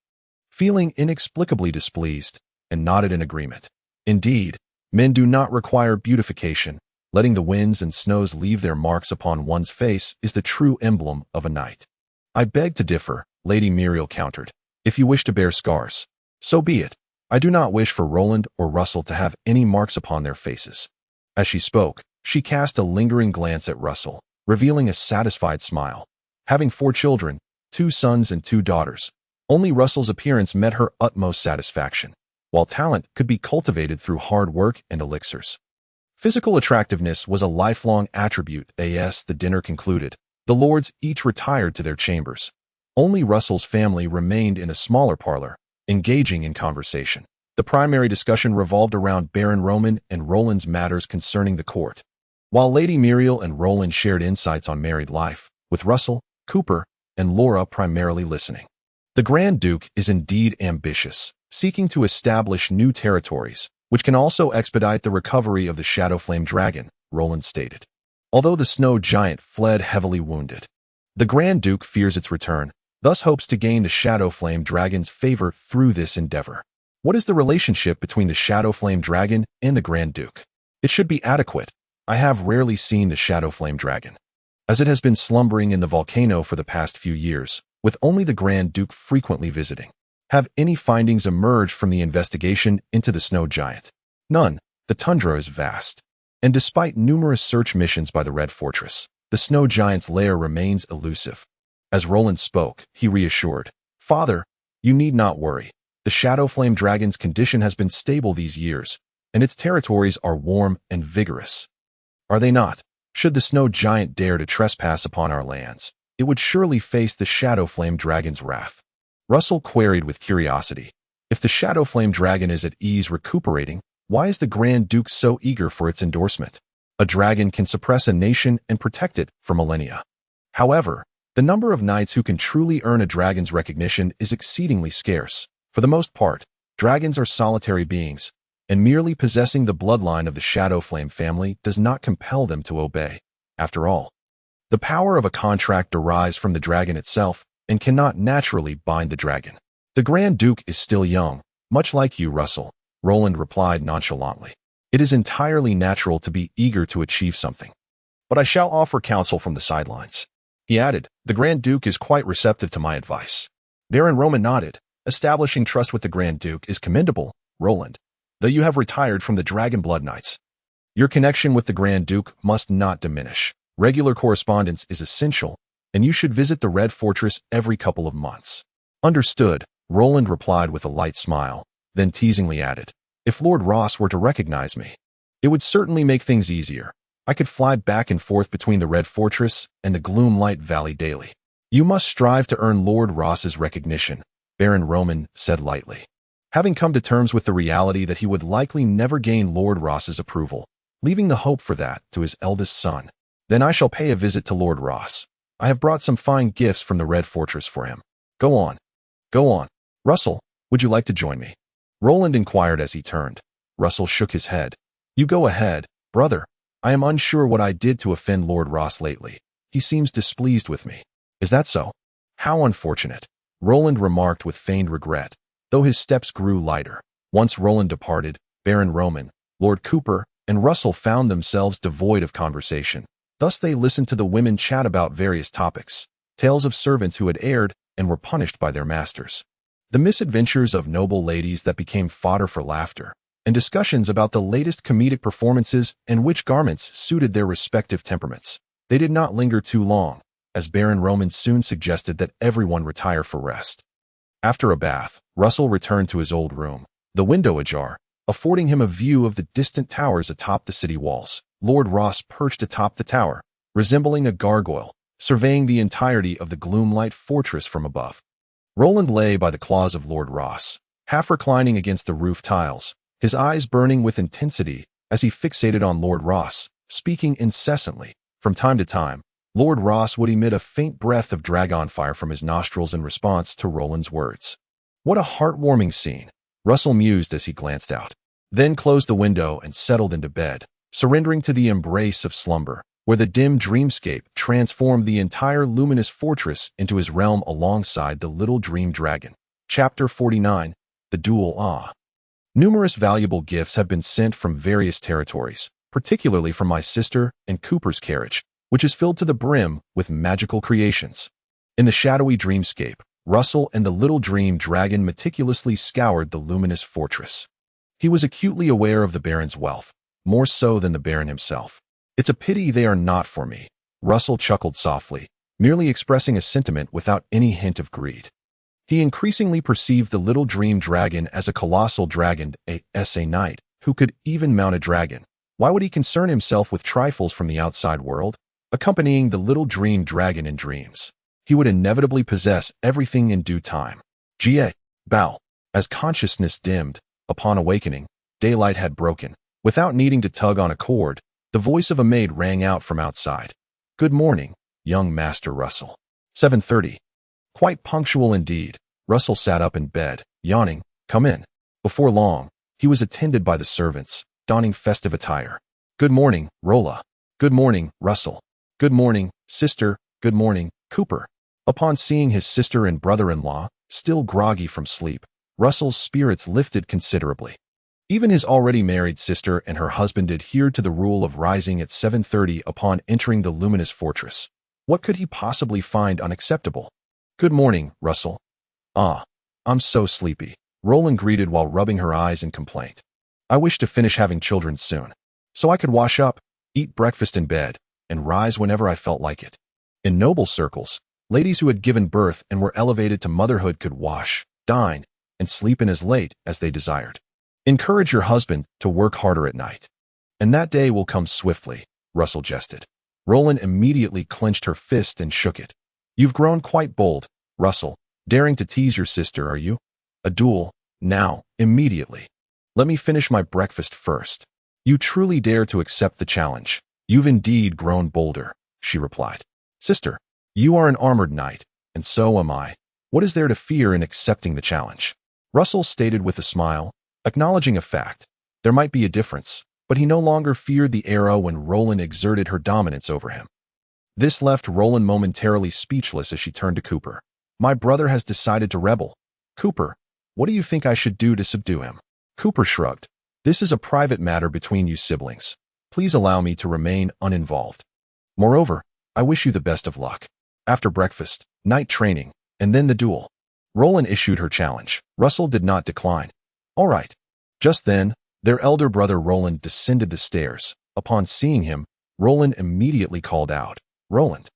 [SPEAKER 1] feeling inexplicably displeased, and nodded in agreement. Indeed, men do not require beautification. Letting the winds and snows leave their marks upon one's face is the true emblem of a knight. "I beg to differ," Lady Muriel countered. "If you wish to bear scars, so be it. I do not wish for Roland or Russell to have any marks upon their faces." As she spoke, she cast a lingering glance at Russell, revealing a satisfied smile. Having 4 children, 2 sons and 2 daughters, only Russell's appearance met her utmost satisfaction, while talent could be cultivated through hard work and elixirs. Physical attractiveness was a lifelong attribute. As the dinner concluded, the lords each retired to their chambers. Only Russell's family remained in a smaller parlor, engaging in conversation. The primary discussion revolved around Baron Roman and Roland's matters concerning the court, while Lady Muriel and Roland shared insights on married life, with Russell, Cooper, and Laura primarily listening. The Grand Duke is indeed ambitious, seeking to establish new territories, which can also expedite the recovery of the Shadowflame Dragon, Roland stated. Although the snow giant fled heavily wounded, the Grand Duke fears its return, thus hopes to gain the Shadowflame Dragon's favor through this endeavor. What is the relationship between the Shadowflame Dragon and the Grand Duke? It should be adequate. I have rarely seen the Shadowflame Dragon, as it has been slumbering in the volcano for the past few years, with only the Grand Duke frequently visiting. Have any findings emerged from the investigation into the snow giant? None. The tundra is vast, and despite numerous search missions by the Red Fortress, the snow giant's lair remains elusive. As Roland spoke, he reassured, "Father, you need not worry. The Shadowflame Dragon's condition has been stable these years, and its territories are warm and vigorous. Are they not? Should the snow giant dare to trespass upon our lands, it would surely face the Shadowflame Dragon's wrath." Russell queried with curiosity, "If the Shadowflame Dragon is at ease recuperating, why is the Grand Duke so eager for its endorsement? A dragon can suppress a nation and protect it for millennia. However, the number of knights who can truly earn a dragon's recognition is exceedingly scarce. For the most part, dragons are solitary beings, and merely possessing the bloodline of the Shadowflame family does not compel them to obey. After all, the power of a contract derives from the dragon itself and cannot naturally bind the dragon. The Grand Duke is still young, much like you, Russell," Roland replied nonchalantly. "It is entirely natural to be eager to achieve something. But I shall offer counsel from the sidelines." He added, "The Grand Duke is quite receptive to my advice." Baron Roman nodded. "Establishing trust with the Grand Duke is commendable, Roland, though you have retired from the Dragon Blood Knights. Your connection with the Grand Duke must not diminish. Regular correspondence is essential, and you should visit the Red Fortress every couple of months. Understood, Roland replied with a light smile, then teasingly added, if Lord Ross were to recognize me, it would certainly make things easier. I could fly back and forth between the Red Fortress and the Gloomlight Valley daily. You must strive to earn Lord Ross's recognition, Baron Roman said lightly. Having come to terms with the reality that he would likely never gain Lord Ross's approval, leaving the hope for that to his eldest son. Then I shall pay a visit to Lord Ross. I have brought some fine gifts from the Red Fortress for him. Go on. Go on. Russell, would you like to join me? Roland inquired as he turned. Russell shook his head. You go ahead, brother. I am unsure what I did to offend Lord Ross lately. He seems displeased with me. Is that so? How unfortunate, Roland remarked with feigned regret, though his steps grew lighter. Once Roland departed, Baron Roman, Lord Cooper, and Russell found themselves devoid of conversation. Thus they listened to the women chat about various topics, tales of servants who had erred and were punished by their masters, the misadventures of noble ladies that became fodder for laughter, and discussions about the latest comedic performances and which garments suited their respective temperaments. They did not linger too long, as Baron Roman soon suggested that everyone retire for rest. After a bath, Russell returned to his old room, the window ajar, affording him a view of the distant towers atop the city walls. Lord Ross perched atop the tower, resembling a gargoyle, surveying the entirety of the Gloomlight Fortress from above. Roland lay by the claws of Lord Ross, half reclining against the roof tiles, his eyes burning with intensity as he fixated on Lord Ross, speaking incessantly. From time to time, Lord Ross would emit a faint breath of dragon fire from his nostrils in response to Roland's words. What a heartwarming scene, Russell mused as he glanced out, then closed the window and settled into bed, surrendering to the embrace of slumber, where the dim dreamscape transformed the entire luminous fortress into his realm alongside the little dream dragon. Chapter 49, The Duel. Numerous valuable gifts have been sent from various territories, particularly from my sister and Cooper's carriage, which is filled to the brim with magical creations. In the shadowy dreamscape, Russell and the little dream dragon meticulously scoured the luminous fortress. He was acutely aware of the Baron's wealth, more so than the Baron himself. It's a pity they are not for me, Russell chuckled softly, merely expressing a sentiment without any hint of greed. He increasingly perceived the little dream dragon as a colossal dragon, a knight, who could even mount a dragon. Why would he concern himself with trifles from the outside world? Accompanying the little dream dragon in dreams, he would inevitably possess everything in due time. Bow. As consciousness dimmed, upon awakening, daylight had broken. Without needing to tug on a cord, the voice of a maid rang out from outside. Good morning, young Master Russell. 7:30. Quite punctual indeed. Russell sat up in bed, yawning. Come in. Before long, he was attended by the servants, donning festive attire. Good morning, Rolla. Good morning, Russell. Good morning, sister. Good morning, Cooper. Upon seeing his sister and brother-in-law, still groggy from sleep, Russell's spirits lifted considerably. Even his already married sister and her husband adhered to the rule of rising at 7:30 upon entering the luminous fortress. What could he possibly find unacceptable? Good morning, Russell. I'm so sleepy, Roland greeted while rubbing her eyes in complaint. I wish to finish having children soon, so I could wash up, eat breakfast in bed, and rise whenever I felt like it. In noble circles, ladies who had given birth and were elevated to motherhood could wash, dine, and sleep in as late as they desired. Encourage your husband to work harder at night, and that day will come swiftly, Russell jested. Roland immediately clenched her fist and shook it. You've grown quite bold, Russell, daring to tease your sister, are you? A duel, now, immediately. Let me finish my breakfast first. You truly dare to accept the challenge. You've indeed grown bolder, she replied. Sister, you are an armored knight, and so am I. What is there to fear in accepting the challenge? Russell stated with a smile, acknowledging a fact. There might be a difference, but he no longer feared the era when Roland exerted her dominance over him. This left Roland momentarily speechless as she turned to Cooper. My brother has decided to rebel. Cooper, what do you think I should do to subdue him? Cooper shrugged. This is a private matter between you siblings. Please allow me to remain uninvolved. Moreover, I wish you the best of luck. After breakfast, night training, and then the duel. Roland issued her challenge. Russell did not decline. All right. Just then, their elder brother Roland descended the stairs. Upon seeing him, Roland immediately called out, Roland.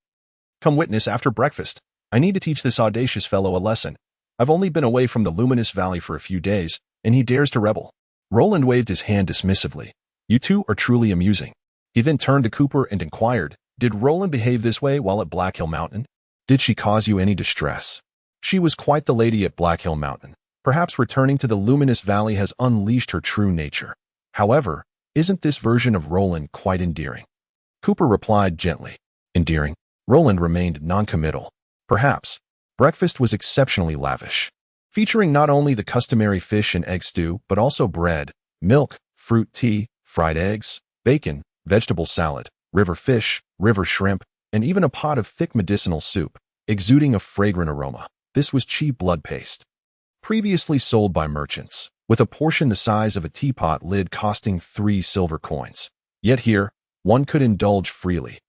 [SPEAKER 1] Come witness after breakfast. I need to teach this audacious fellow a lesson. I've only been away from the luminous valley for a few days, and he dares to rebel." Roland waved his hand dismissively. "You two are truly amusing." He then turned to Cooper and inquired, "Did Roland behave this way while at Black Hill Mountain? Did she cause you any distress?" She was quite the lady at Black Hill Mountain. Perhaps returning to the luminous valley has unleashed her true nature. However, isn't this version of Roland quite endearing? Cooper replied gently. Endearing? Roland remained noncommittal. Perhaps. Breakfast was exceptionally lavish, featuring not only the customary fish and egg stew, but also bread, milk, fruit tea, fried eggs, bacon, vegetable salad, river fish, river shrimp, and even a pot of thick medicinal soup, exuding a fragrant aroma. This was cheap blood paste, previously sold by merchants, with a portion the size of a teapot lid costing 3 silver coins. Yet here, one could indulge freely.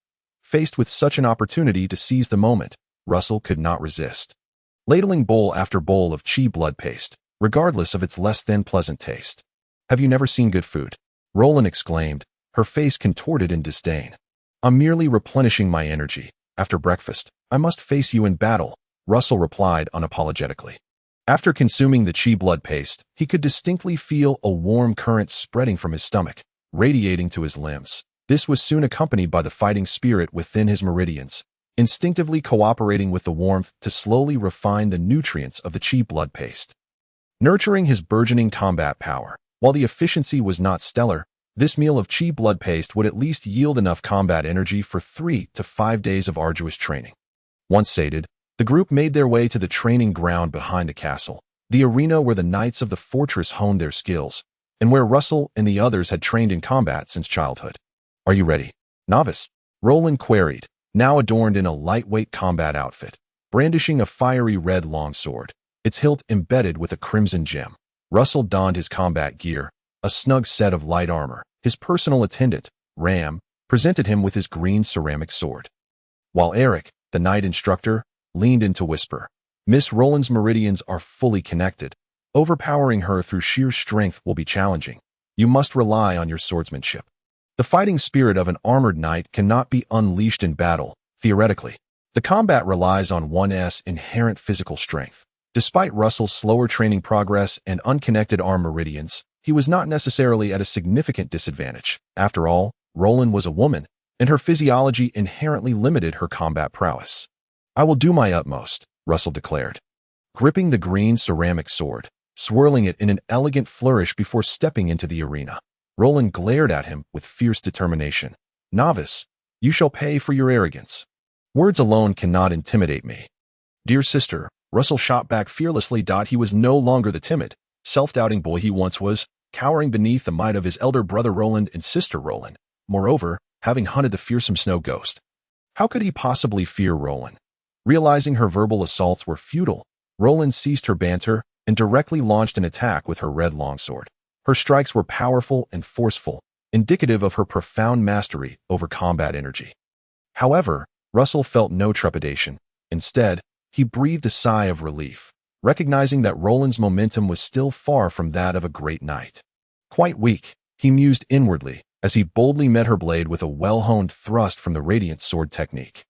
[SPEAKER 1] Faced with such an opportunity to seize the moment, Russell could not resist, ladling bowl after bowl of cheap blood paste, regardless of its less than pleasant taste. "Have you never seen good food?" Roland exclaimed, her face contorted in disdain. "I'm merely replenishing my energy. After breakfast, I must face you in battle," Russell replied unapologetically. After consuming the chi blood paste, he could distinctly feel a warm current spreading from his stomach, radiating to his limbs. This was soon accompanied by the fighting spirit within his meridians, instinctively cooperating with the warmth to slowly refine the nutrients of the chi blood paste, nurturing his burgeoning combat power. While the efficiency was not stellar, this meal of chi blood paste would at least yield enough combat energy for 3 to 5 days of arduous training. Once sated, the group made their way to the training ground behind the castle, the arena where the knights of the fortress honed their skills, and where Russell and the others had trained in combat since childhood. "Are you ready, novice?" Roland queried, now adorned in a lightweight combat outfit, brandishing a fiery red longsword, its hilt embedded with a crimson gem. Russell donned his combat gear, a snug set of light armor. His personal attendant, Ram, presented him with his green ceramic sword, while Eric, the knight instructor, leaned in to whisper, "Miss Roland's meridians are fully connected. Overpowering her through sheer strength will be challenging. You must rely on your swordsmanship." The fighting spirit of an armored knight cannot be unleashed in battle, theoretically. The combat relies on one's inherent physical strength. Despite Russell's slower training progress and unconnected arm meridians, he was not necessarily at a significant disadvantage. After all, Roland was a woman, and her physiology inherently limited her combat prowess. "I will do my utmost," Russell declared, gripping the green ceramic sword, swirling it in an elegant flourish before stepping into the arena. Roland glared at him with fierce determination. "Novice, you shall pay for your arrogance. Words alone cannot intimidate me." "Dear sister," Russell shot back fearlessly. He was no longer the timid, self-doubting boy he once was, cowering beneath the might of his elder brother Roland and sister Roland. Moreover, having hunted the fearsome snow ghost, how could he possibly fear Roland? Realizing her verbal assaults were futile, Roland ceased her banter and directly launched an attack with her red longsword. Her strikes were powerful and forceful, indicative of her profound mastery over combat energy. However, Russell felt no trepidation. Instead, he breathed a sigh of relief, recognizing that Roland's momentum was still far from that of a great knight. Quite weak, he mused inwardly as he boldly met her blade with a well-honed thrust from the radiant sword technique.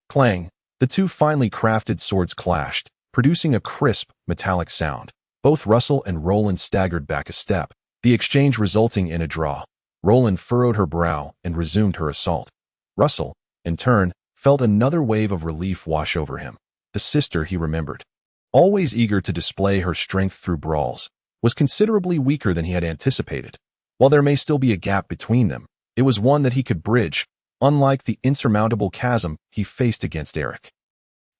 [SPEAKER 1] Clang! The two finely crafted swords clashed, producing a crisp, metallic sound. Both Russell and Roland staggered back a step, the exchange resulting in a draw. Roland furrowed her brow and resumed her assault. Russell, in turn, felt another wave of relief wash over him. The sister he remembered, always eager to display her strength through brawls, was considerably weaker than he had anticipated. While there may still be a gap between them, it was one that he could bridge, unlike the insurmountable chasm he faced against Eric.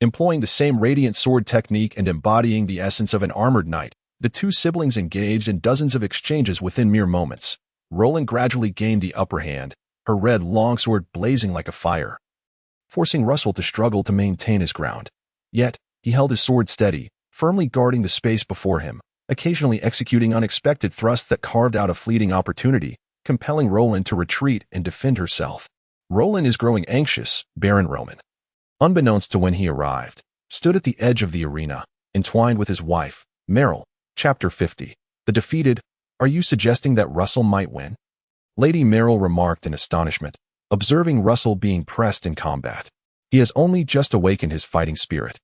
[SPEAKER 1] Employing the same radiant sword technique and embodying the essence of an armored knight, the two siblings engaged in dozens of exchanges within mere moments. Roland gradually gained the upper hand, her red longsword blazing like a fire, forcing Russell to struggle to maintain his ground. Yet, he held his sword steady, firmly guarding the space before him, occasionally executing unexpected thrusts that carved out a fleeting opportunity, compelling Roland to retreat and defend herself. "Roland is growing anxious," Baron Roman, unbeknownst to when he arrived, stood at the edge of the arena, entwined with his wife, Meryl. Chapter 50. The defeated. "Are you suggesting that Russell might win?" Lady Meryl remarked in astonishment, observing Russell being pressed in combat. He has only just awakened his fighting spirit,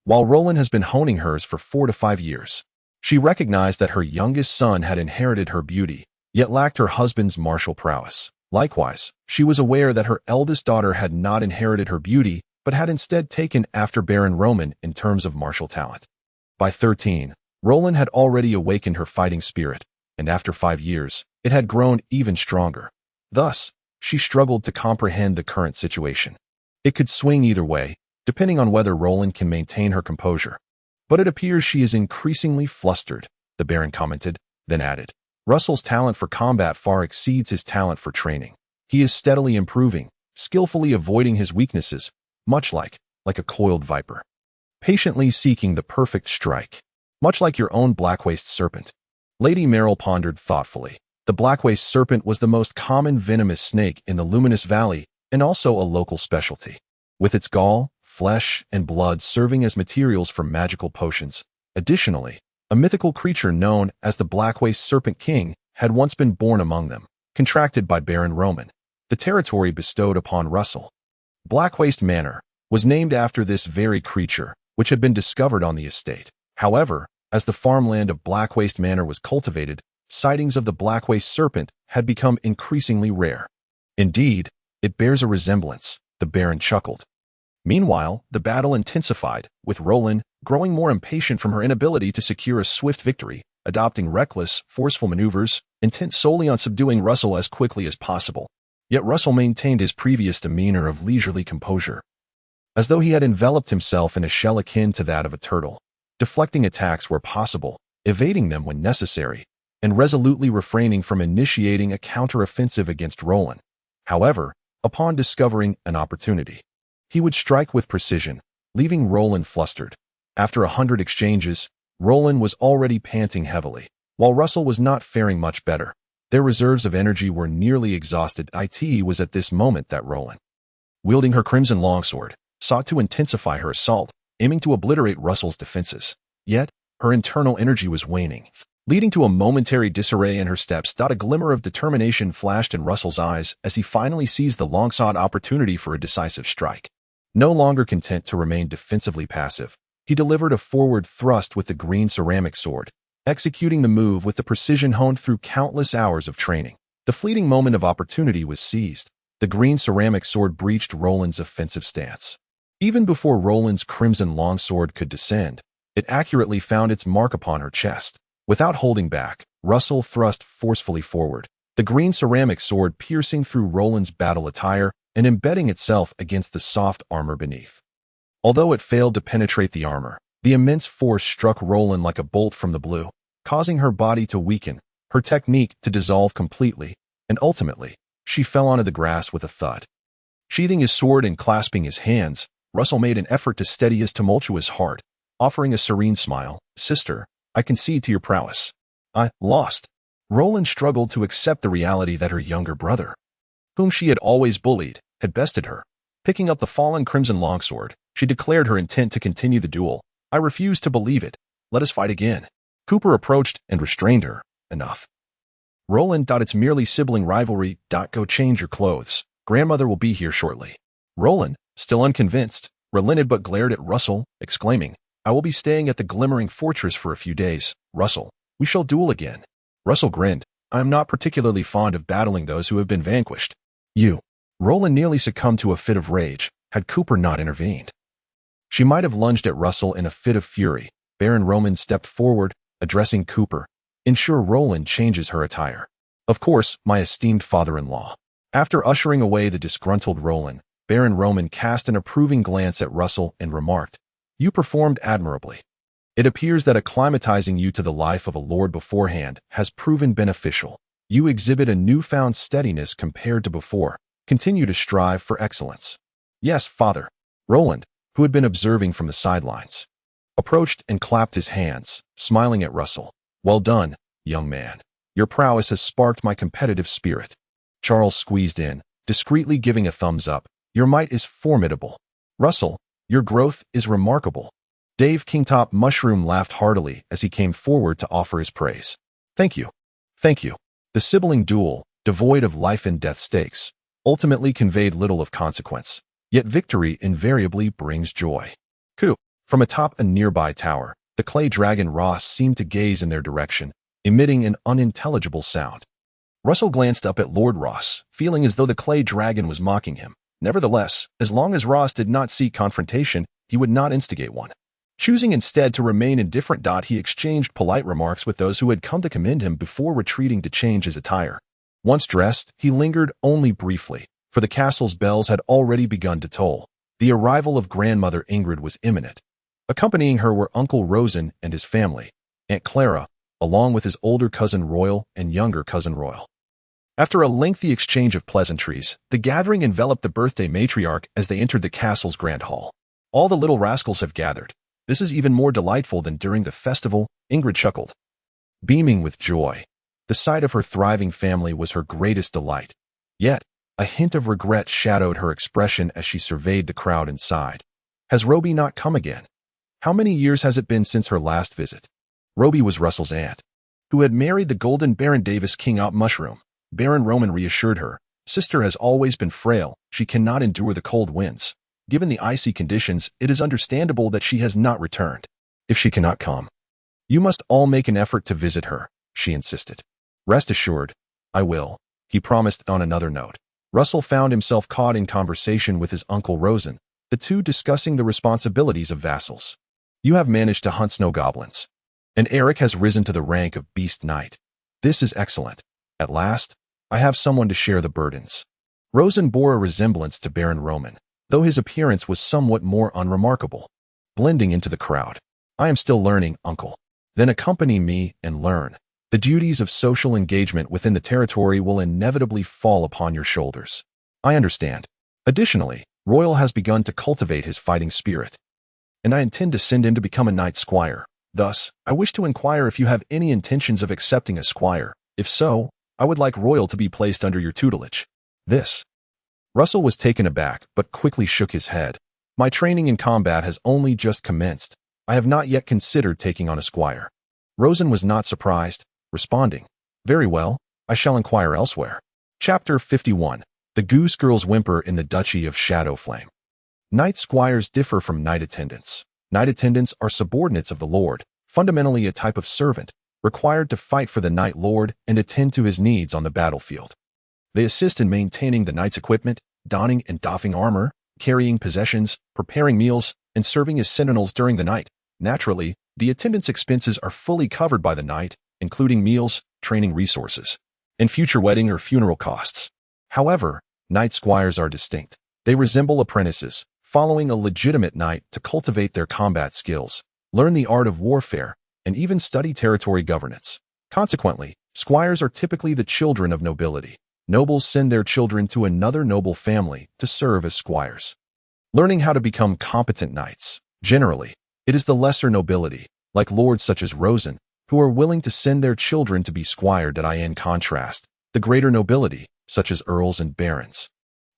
[SPEAKER 1] while Roland has been honing hers for 4 to 5 years. She recognized that her youngest son had inherited her beauty, yet lacked her husband's martial prowess. Likewise, she was aware that her eldest daughter had not inherited her beauty, but had instead taken after Baron Roman in terms of martial talent. By 13, Roland had already awakened her fighting spirit, and after 5 years, it had grown even stronger. Thus, she struggled to comprehend the current situation. It could swing either way, depending on whether Roland can maintain her composure. But it appears she is increasingly flustered, the Baron commented, then added, Russell's talent for combat far exceeds his talent for training. He is steadily improving, skillfully avoiding his weaknesses, much like a coiled viper, patiently seeking the perfect strike, much like your own blackwaist serpent. Lady Merrill pondered thoughtfully. The blackwaist serpent was the most common venomous snake in the Luminous Valley and also a local specialty, with its gall, flesh, and blood serving as materials for magical potions. Additionally, a mythical creature known as the Blackwaist Serpent King had once been born among them, contracted by Baron Roman, the territory bestowed upon Russell. Blackwaist Manor was named after this very creature, which had been discovered on the estate. However, as the farmland of Blackwaist Manor was cultivated, sightings of the Blackwaist Serpent had become increasingly rare. Indeed, it bears a resemblance, the Baron chuckled. Meanwhile, the battle intensified, with Roland growing more impatient from her inability to secure a swift victory, adopting reckless, forceful maneuvers, intent solely on subduing Russell as quickly as possible. Yet Russell maintained his previous demeanor of leisurely composure, as though he had enveloped himself in a shell akin to that of a turtle, deflecting attacks where possible, evading them when necessary, and resolutely refraining from initiating a counteroffensive against Roland. However, upon discovering an opportunity, he would strike with precision, leaving Roland flustered. After 100 exchanges, Roland was already panting heavily, while Russell was not faring much better. Their reserves of energy were nearly exhausted. It was at this moment that Roland, wielding her crimson longsword, sought to intensify her assault, aiming to obliterate Russell's defenses. Yet, her internal energy was waning, leading to a momentary disarray in her steps. A glimmer of determination flashed in Russell's eyes as he finally seized the long-sought opportunity for a decisive strike. No longer content to remain defensively passive, he delivered a forward thrust with the green ceramic sword, executing the move with the precision honed through countless hours of training. The fleeting moment of opportunity was seized. The green ceramic sword breached Roland's offensive stance. Even before Roland's crimson longsword could descend, it accurately found its mark upon her chest. Without holding back, Russell thrust forcefully forward, the green ceramic sword piercing through Roland's battle attire and embedding itself against the soft armor beneath. Although it failed to penetrate the armor, the immense force struck Roland like a bolt from the blue, causing her body to weaken, her technique to dissolve completely, and ultimately, she fell onto the grass with a thud. Sheathing his sword and clasping his hands, Russell made an effort to steady his tumultuous heart, offering a serene smile. Sister, I concede to your prowess. I lost. Roland struggled to accept the reality that her younger brother, whom she had always bullied, had bested her. Picking up the fallen crimson longsword, she declared her intent to continue the duel. I refuse to believe it. Let us fight again. Cooper approached and restrained her. Enough. Roland. It's merely sibling rivalry. Go change your clothes. Grandmother will be here shortly. Roland, still unconvinced, relented but glared at Russell, exclaiming, I will be staying at the Glimmering Fortress for a few days. Russell, we shall duel again. Russell grinned. I am not particularly fond of battling those who have been vanquished. You. Roland nearly succumbed to a fit of rage, had Cooper not intervened. She might have lunged at Russell in a fit of fury. Baron Roman stepped forward, addressing Cooper. Ensure Roland changes her attire. Of course, my esteemed father-in-law. After ushering away the disgruntled Roland, Baron Roman cast an approving glance at Russell and remarked, You performed admirably. It appears that acclimatizing you to the life of a lord beforehand has proven beneficial. You exhibit a newfound steadiness compared to before. Continue to strive for excellence. Yes, father. Roland, who had been observing from the sidelines, approached and clapped his hands, smiling at Russell. Well done, young man. Your prowess has sparked my competitive spirit. Charles squeezed in, discreetly giving a thumbs up. Your might is formidable. Russell, your growth is remarkable. Dave Kingtop Mushroom laughed heartily as he came forward to offer his praise. Thank you. Thank you. The sibling duel, devoid of life and death stakes, ultimately conveyed little of consequence. Yet victory invariably brings joy. Coup. From atop a nearby tower, the clay dragon Ross seemed to gaze in their direction, emitting an unintelligible sound. Russell glanced up at Lord Ross, feeling as though the clay dragon was mocking him. Nevertheless, as long as Ross did not seek confrontation, he would not instigate one. Choosing instead to remain indifferent, he exchanged polite remarks with those who had come to commend him before retreating to change his attire. Once dressed, he lingered only briefly, for the castle's bells had already begun to toll. The arrival of grandmother Ingrid was imminent. Accompanying her were Uncle Rosen and his family, Aunt Clara, along with his older cousin Royal and younger cousin Royal. After a lengthy exchange of pleasantries, the gathering enveloped the birthday matriarch as they entered the castle's grand hall. All the little rascals have gathered. This is even more delightful than during the festival, Ingrid chuckled. Beaming with joy, the sight of her thriving family was her greatest delight. Yet, a hint of regret shadowed her expression as she surveyed the crowd and sighed. Has Roby not come again? How many years has it been since her last visit? Roby was Russell's aunt, who had married the golden Baron Davis King Out Mushroom. Baron Roman reassured her, sister has always been frail, she cannot endure the cold winds. Given the icy conditions, it is understandable that she has not returned. If she cannot come, you must all make an effort to visit her, she insisted. Rest assured, I will, he promised. On another note, Russell found himself caught in conversation with his Uncle Rosen, the two discussing the responsibilities of vassals. You have managed to hunt snow goblins, and Eric has risen to the rank of Beast Knight. This is excellent. At last, I have someone to share the burdens. Rosen bore a resemblance to Baron Roman, though his appearance was somewhat more unremarkable. Blending into the crowd. I am still learning, Uncle. Then accompany me and learn. The duties of social engagement within the territory will inevitably fall upon your shoulders. I understand. Additionally, Royal has begun to cultivate his fighting spirit, and I intend to send him to become a knight squire. Thus, I wish to inquire if you have any intentions of accepting a squire. If so, I would like Royal to be placed under your tutelage. This. Russell was taken aback, but quickly shook his head. My training in combat has only just commenced. I have not yet considered taking on a squire. Rosen was not surprised, responding, very well, I shall inquire elsewhere. Chapter 51. The Goose Girl's Whimper in the Duchy of Shadowflame. Knight squires differ from knight attendants. Knight attendants are subordinates of the lord, fundamentally a type of servant, required to fight for the knight lord and attend to his needs on the battlefield. They assist in maintaining the knight's equipment, donning and doffing armor, carrying possessions, preparing meals, and serving as sentinels during the night. Naturally, the attendant's expenses are fully covered by the knight, including meals, training resources, and future wedding or funeral costs. However, knight squires are distinct. They resemble apprentices, following a legitimate knight to cultivate their combat skills, learn the art of warfare, and even study territory governance. Consequently, squires are typically the children of nobility. Nobles send their children to another noble family to serve as squires. Learning how to become competent knights. Generally, it is the lesser nobility, like lords such as Rosen, who are willing to send their children to be squired. In contrast, the greater nobility, such as earls and barons,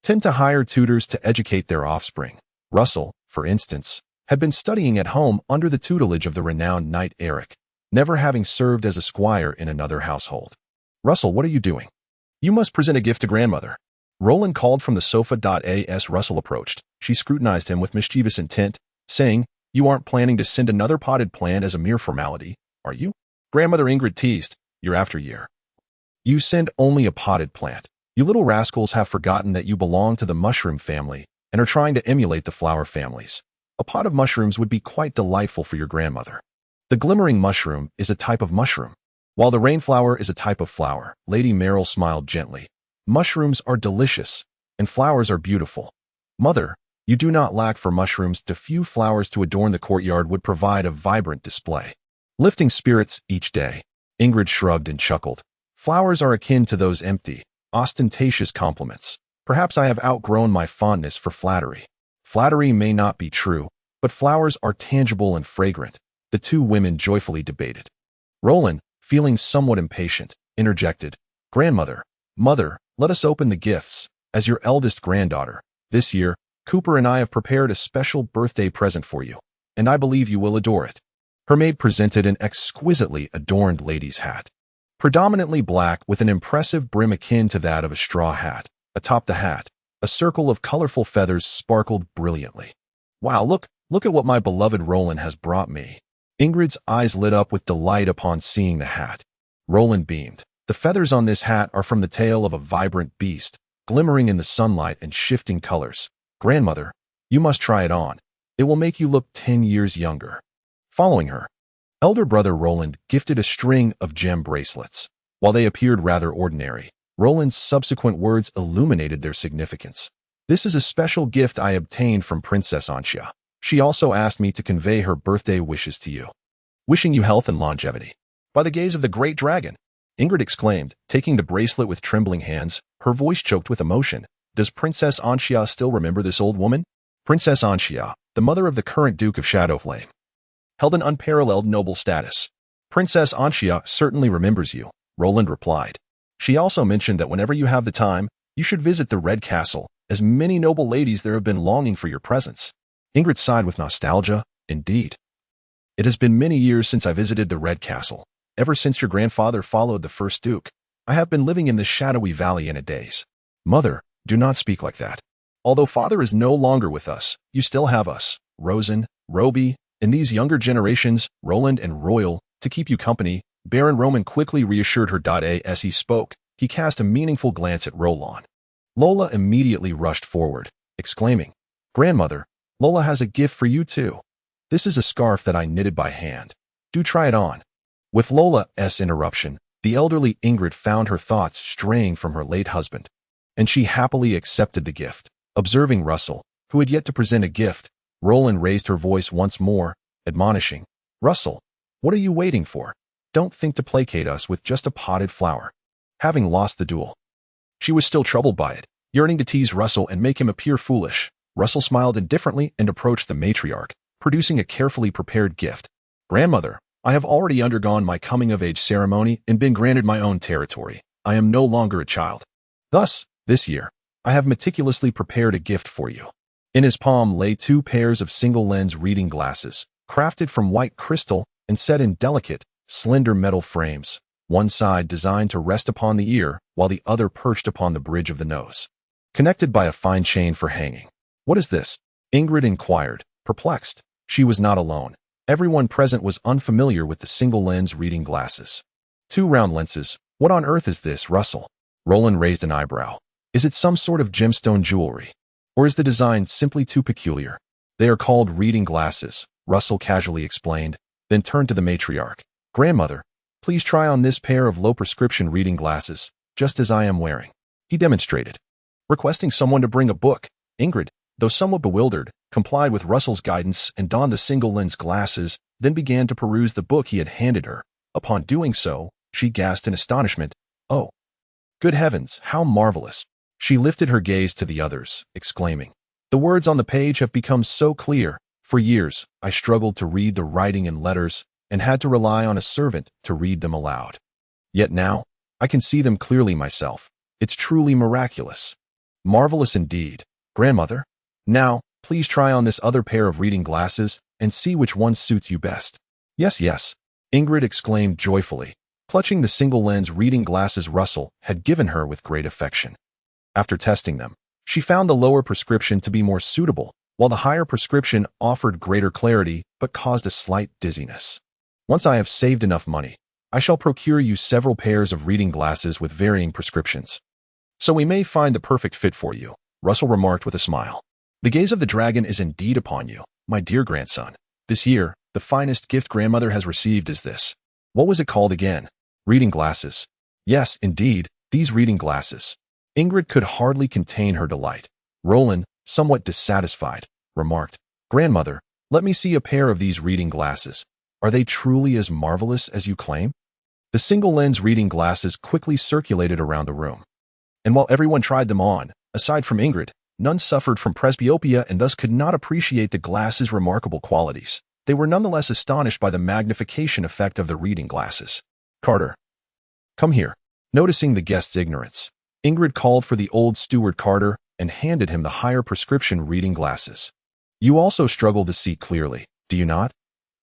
[SPEAKER 1] tend to hire tutors to educate their offspring. Russell, for instance, had been studying at home under the tutelage of the renowned knight Eric, never having served as a squire in another household. Russell, what are you doing? You must present a gift to grandmother. Roland called from the sofa. As Russell approached, she scrutinized him with mischievous intent, saying, You aren't planning to send another potted plant as a mere formality, are you? Grandmother Ingrid teased, year after year. You send only a potted plant. You little rascals have forgotten that you belong to the mushroom family and are trying to emulate the flower families. A pot of mushrooms would be quite delightful for your grandmother. The glimmering mushroom is a type of mushroom, while the rainflower is a type of flower. Lady Merrill smiled gently. Mushrooms are delicious, and flowers are beautiful. Mother, you do not lack for mushrooms. A few flowers to adorn the courtyard would provide a vibrant display. Lifting spirits each day. Ingrid shrugged and chuckled. Flowers are akin to those empty, ostentatious compliments. Perhaps I have outgrown my fondness for flattery. Flattery may not be true, but flowers are tangible and fragrant, the two women joyfully debated. Roland, feeling somewhat impatient, interjected, Grandmother, Mother, let us open the gifts. As your eldest granddaughter, this year, Cooper and I have prepared a special birthday present for you, and I believe you will adore it. Her maid presented an exquisitely adorned lady's hat, predominantly black with an impressive brim akin to that of a straw hat. Atop the hat, a A circle of colorful feathers sparkled brilliantly. Wow, look at what my beloved Roland has brought me. Ingrid's eyes lit up with delight upon seeing the hat. Roland beamed. The feathers on this hat are from the tail of a vibrant beast, glimmering in the sunlight and shifting colors. Grandmother, you must try it on. It will make you look 10 years younger. Following her, elder brother Roland gifted a string of gem bracelets. While they appeared rather ordinary, Roland's subsequent words illuminated their significance. This is a special gift I obtained from Princess Anxia. She also asked me to convey her birthday wishes to you. Wishing you health and longevity. By the gaze of the great dragon, Ingrid exclaimed, taking the bracelet with trembling hands, her voice choked with emotion. Does Princess Anxia still remember this old woman? Princess Anxia, the mother of the current Duke of Shadowflame, held an unparalleled noble status. Princess Anxia certainly remembers you, Roland replied. She also mentioned that whenever you have the time, you should visit the Red Castle, as many noble ladies there have been longing for your presence. Ingrid sighed with nostalgia. Indeed. It has been many years since I visited the Red Castle. Ever since your grandfather followed the first Duke, I have been living in this shadowy valley in a daze. Mother, do not speak like that. Although father is no longer with us, you still have us, Rosen, Roby, and these younger generations, Roland and Royal, to keep you company. Baron Roman quickly reassured her. As he spoke, he cast a meaningful glance at Roland. Lola immediately rushed forward, exclaiming, Grandmother, Lola has a gift for you too. This is a scarf that I knitted by hand. Do try it on. With Lola's interruption, the elderly Ingrid found her thoughts straying from her late husband, and she happily accepted the gift. Observing Russell, who had yet to present a gift, Roland raised her voice once more, admonishing, Russell, what are you waiting for? Don't think to placate us with just a potted flower. Having lost the duel, she was still troubled by it, yearning to tease Russell and make him appear foolish. Russell smiled indifferently and approached the matriarch, producing a carefully prepared gift. Grandmother, I have already undergone my coming-of-age ceremony and been granted my own territory. I am no longer a child. Thus, this year, I have meticulously prepared a gift for you. In his palm lay 2 pairs of single-lens reading glasses, crafted from white crystal and set in delicate, slender metal frames, one side designed to rest upon the ear, while the other perched upon the bridge of the nose, connected by a fine chain for hanging. What is this? Ingrid inquired, perplexed. She was not alone. Everyone present was unfamiliar with the single-lens reading glasses. 2 round lenses. What on earth is this, Russell? Roland raised an eyebrow. Is it some sort of gemstone jewelry? Or is the design simply too peculiar? They are called reading glasses, Russell casually explained, then turned to the matriarch. Grandmother, please try on this pair of low-prescription reading glasses, just as I am wearing. He demonstrated, requesting someone to bring a book. Ingrid, though somewhat bewildered, complied with Russell's guidance and donned the single-lens glasses, then began to peruse the book he had handed her. Upon doing so, she gasped in astonishment. Oh, good heavens, how marvelous! She lifted her gaze to the others, exclaiming, the words on the page have become so clear. For years, I struggled to read the writing in letters and had to rely on a servant to read them aloud. Yet now, I can see them clearly myself. It's truly miraculous. Marvelous indeed. Grandmother, now, please try on this other pair of reading glasses and see which one suits you best. Yes, yes, Ingrid exclaimed joyfully, clutching the single-lens reading glasses Russell had given her with great affection. After testing them, she found the lower prescription to be more suitable, while the higher prescription offered greater clarity but caused a slight dizziness. Once I have saved enough money, I shall procure you several pairs of reading glasses with varying prescriptions. So we may find the perfect fit for you, Russell remarked with a smile. The gaze of the dragon is indeed upon you, my dear grandson. This year, the finest gift grandmother has received is this. What was it called again? Reading glasses. Yes, indeed, these reading glasses. Ingrid could hardly contain her delight. Roland, somewhat dissatisfied, remarked, Grandmother, let me see a pair of these reading glasses. Are they truly as marvelous as you claim? The single-lens reading glasses quickly circulated around the room. And while everyone tried them on, aside from Ingrid, none suffered from presbyopia and thus could not appreciate the glasses' remarkable qualities. They were nonetheless astonished by the magnification effect of the reading glasses. Carter, come here. Noticing the guest's ignorance, Ingrid called for the old steward Carter and handed him the higher prescription reading glasses. You also struggle to see clearly, do you not?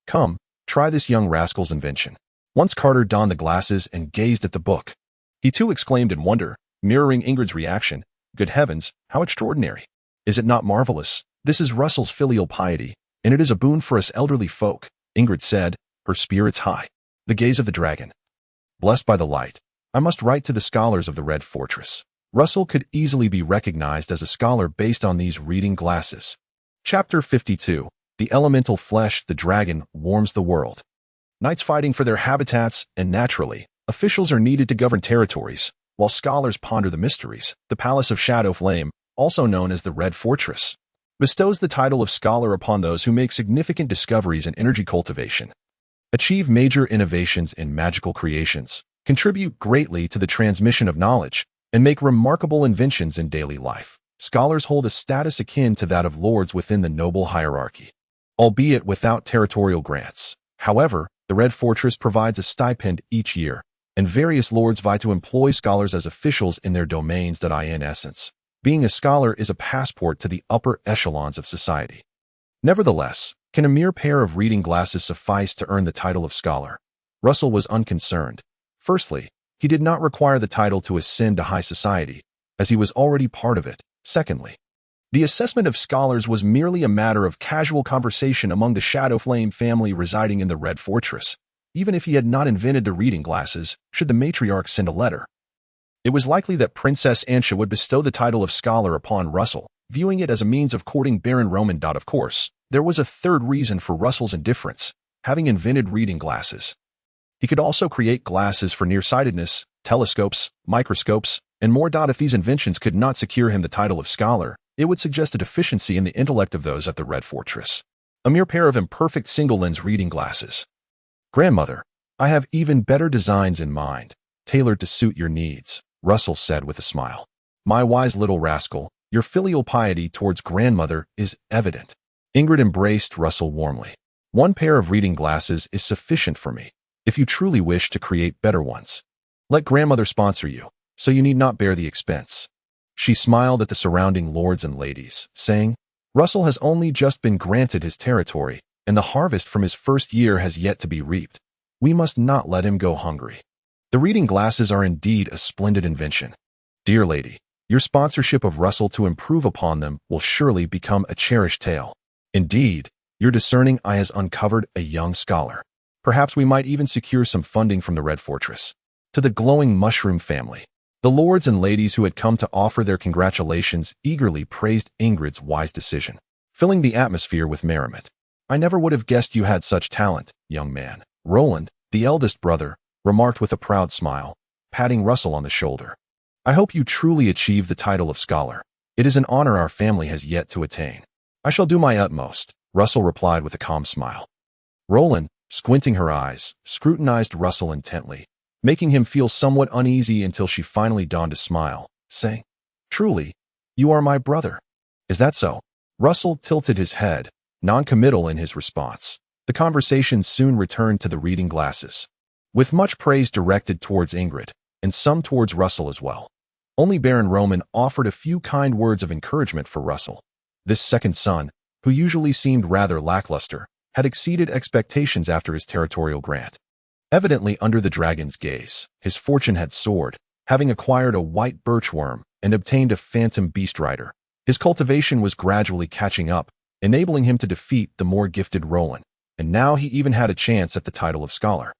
[SPEAKER 1] Come, try this young rascal's invention. Once Carter donned the glasses and gazed at the book, he too exclaimed in wonder, mirroring Ingrid's reaction. Good heavens, how extraordinary! Is it not marvelous? This is Russell's filial piety, and it is a boon for us elderly folk, Ingrid said, her spirits high. The gaze of the dragon. Blessed by the light, I must write to the scholars of the Red Fortress. Russell could easily be recognized as a scholar based on these reading glasses. Chapter 52. The elemental flesh, the dragon, warms the world. Knights fighting for their habitats, and naturally, officials are needed to govern territories, while scholars ponder the mysteries. The Palace of Shadow Flame, also known as the Red Fortress, bestows the title of scholar upon those who make significant discoveries in energy cultivation, achieve major innovations in magical creations, contribute greatly to the transmission of knowledge, and make remarkable inventions in daily life. Scholars hold a status akin to that of lords within the noble hierarchy, albeit without territorial grants. However, the Red Fortress provides a stipend each year, and various lords vie to employ scholars as officials in their domains. In essence, being a scholar is a passport to the upper echelons of society. Nevertheless, can a mere pair of reading glasses suffice to earn the title of scholar? Russell was unconcerned. Firstly, he did not require the title to ascend to high society, as he was already part of it. Secondly, the assessment of scholars was merely a matter of casual conversation among the Shadow Flame family residing in the Red Fortress. Even if he had not invented the reading glasses, should the matriarch send a letter, it was likely that Princess Ansha would bestow the title of scholar upon Russell, viewing it as a means of courting Baron Roman. Of course, there was a third reason for Russell's indifference. Having invented reading glasses, he could also create glasses for nearsightedness, telescopes, microscopes, and more. If these inventions could not secure him the title of scholar, it would suggest a deficiency in the intellect of those at the Red Fortress. A mere pair of imperfect single-lens reading glasses. Grandmother, I have even better designs in mind, tailored to suit your needs, Russell said with a smile. My wise little rascal, your filial piety towards grandmother is evident. Ingrid embraced Russell warmly. One pair of reading glasses is sufficient for me, if you truly wish to create better ones. Let grandmother sponsor you, so you need not bear the expense. She smiled at the surrounding lords and ladies, saying, Russell has only just been granted his territory, and the harvest from his first year has yet to be reaped. We must not let him go hungry. The reading glasses are indeed a splendid invention. Dear lady, your sponsorship of Russell to improve upon them will surely become a cherished tale. Indeed, your discerning eye has uncovered a young scholar. Perhaps we might even secure some funding from the Red Fortress. To the glowing mushroom family, the lords and ladies who had come to offer their congratulations eagerly praised Ingrid's wise decision, filling the atmosphere with merriment. I never would have guessed you had such talent, young man. Roland, the eldest brother, remarked with a proud smile, patting Russell on the shoulder. I hope you truly achieve the title of scholar. It is an honor our family has yet to attain. I shall do my utmost, Russell replied with a calm smile. Roland, squinting her eyes, scrutinized Russell intently, making him feel somewhat uneasy until she finally donned a smile, saying, Truly, you are my brother. Is that so? Russell tilted his head, non-committal in his response. The conversation soon returned to the reading glasses, with much praise directed towards Ingrid, and some towards Russell as well. Only Baron Roman offered a few kind words of encouragement for Russell. This second son, who usually seemed rather lackluster, had exceeded expectations after his territorial grant. Evidently under the dragon's gaze, his fortune had soared, having acquired a white birchworm and obtained a phantom beast rider. His cultivation was gradually catching up, enabling him to defeat the more gifted Roland, and now he even had a chance at the title of scholar,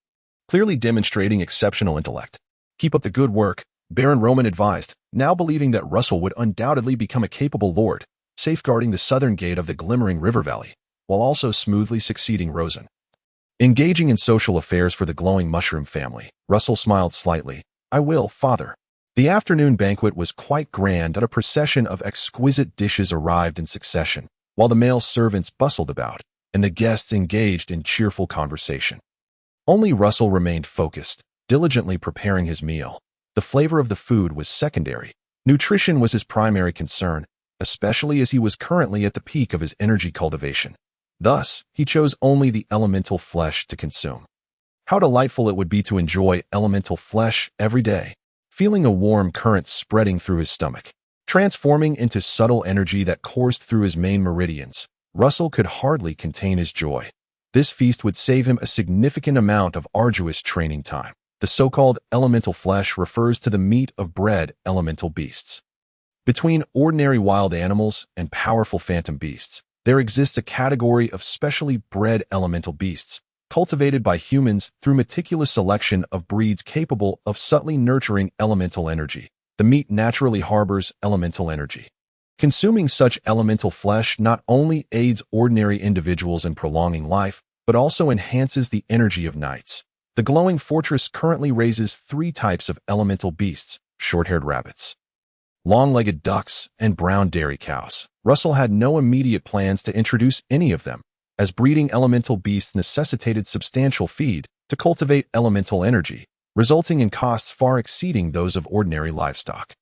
[SPEAKER 1] clearly demonstrating exceptional intellect. Keep up the good work, Baron Roman advised, now believing that Russell would undoubtedly become a capable lord, safeguarding the southern gate of the glimmering river valley, while also smoothly succeeding Rosen. Engaging in social affairs for the glowing mushroom family, Russell smiled slightly. I will, father. The afternoon banquet was quite grand, and a procession of exquisite dishes arrived in succession, while the male servants bustled about, and the guests engaged in cheerful conversation. Only Russell remained focused, diligently preparing his meal. The flavor of the food was secondary. Nutrition was his primary concern, especially as he was currently at the peak of his energy cultivation. Thus, he chose only the elemental flesh to consume. How delightful it would be to enjoy elemental flesh every day, feeling a warm current spreading through his stomach, transforming into subtle energy that coursed through his main meridians. Russell could hardly contain his joy. This feast would save him a significant amount of arduous training time. The so-called elemental flesh refers to the meat of bred elemental beasts. Between ordinary wild animals and powerful phantom beasts, there exists a category of specially bred elemental beasts, cultivated by humans through meticulous selection of breeds capable of subtly nurturing elemental energy. The meat naturally harbors elemental energy. Consuming such elemental flesh not only aids ordinary individuals in prolonging life, but also enhances the energy of knights. The glowing fortress currently raises 3 types of elemental beasts: short-haired rabbits, long-legged ducks, and brown dairy cows. Russell had no immediate plans to introduce any of them, as breeding elemental beasts necessitated substantial feed to cultivate elemental energy, resulting in costs far exceeding those of ordinary livestock.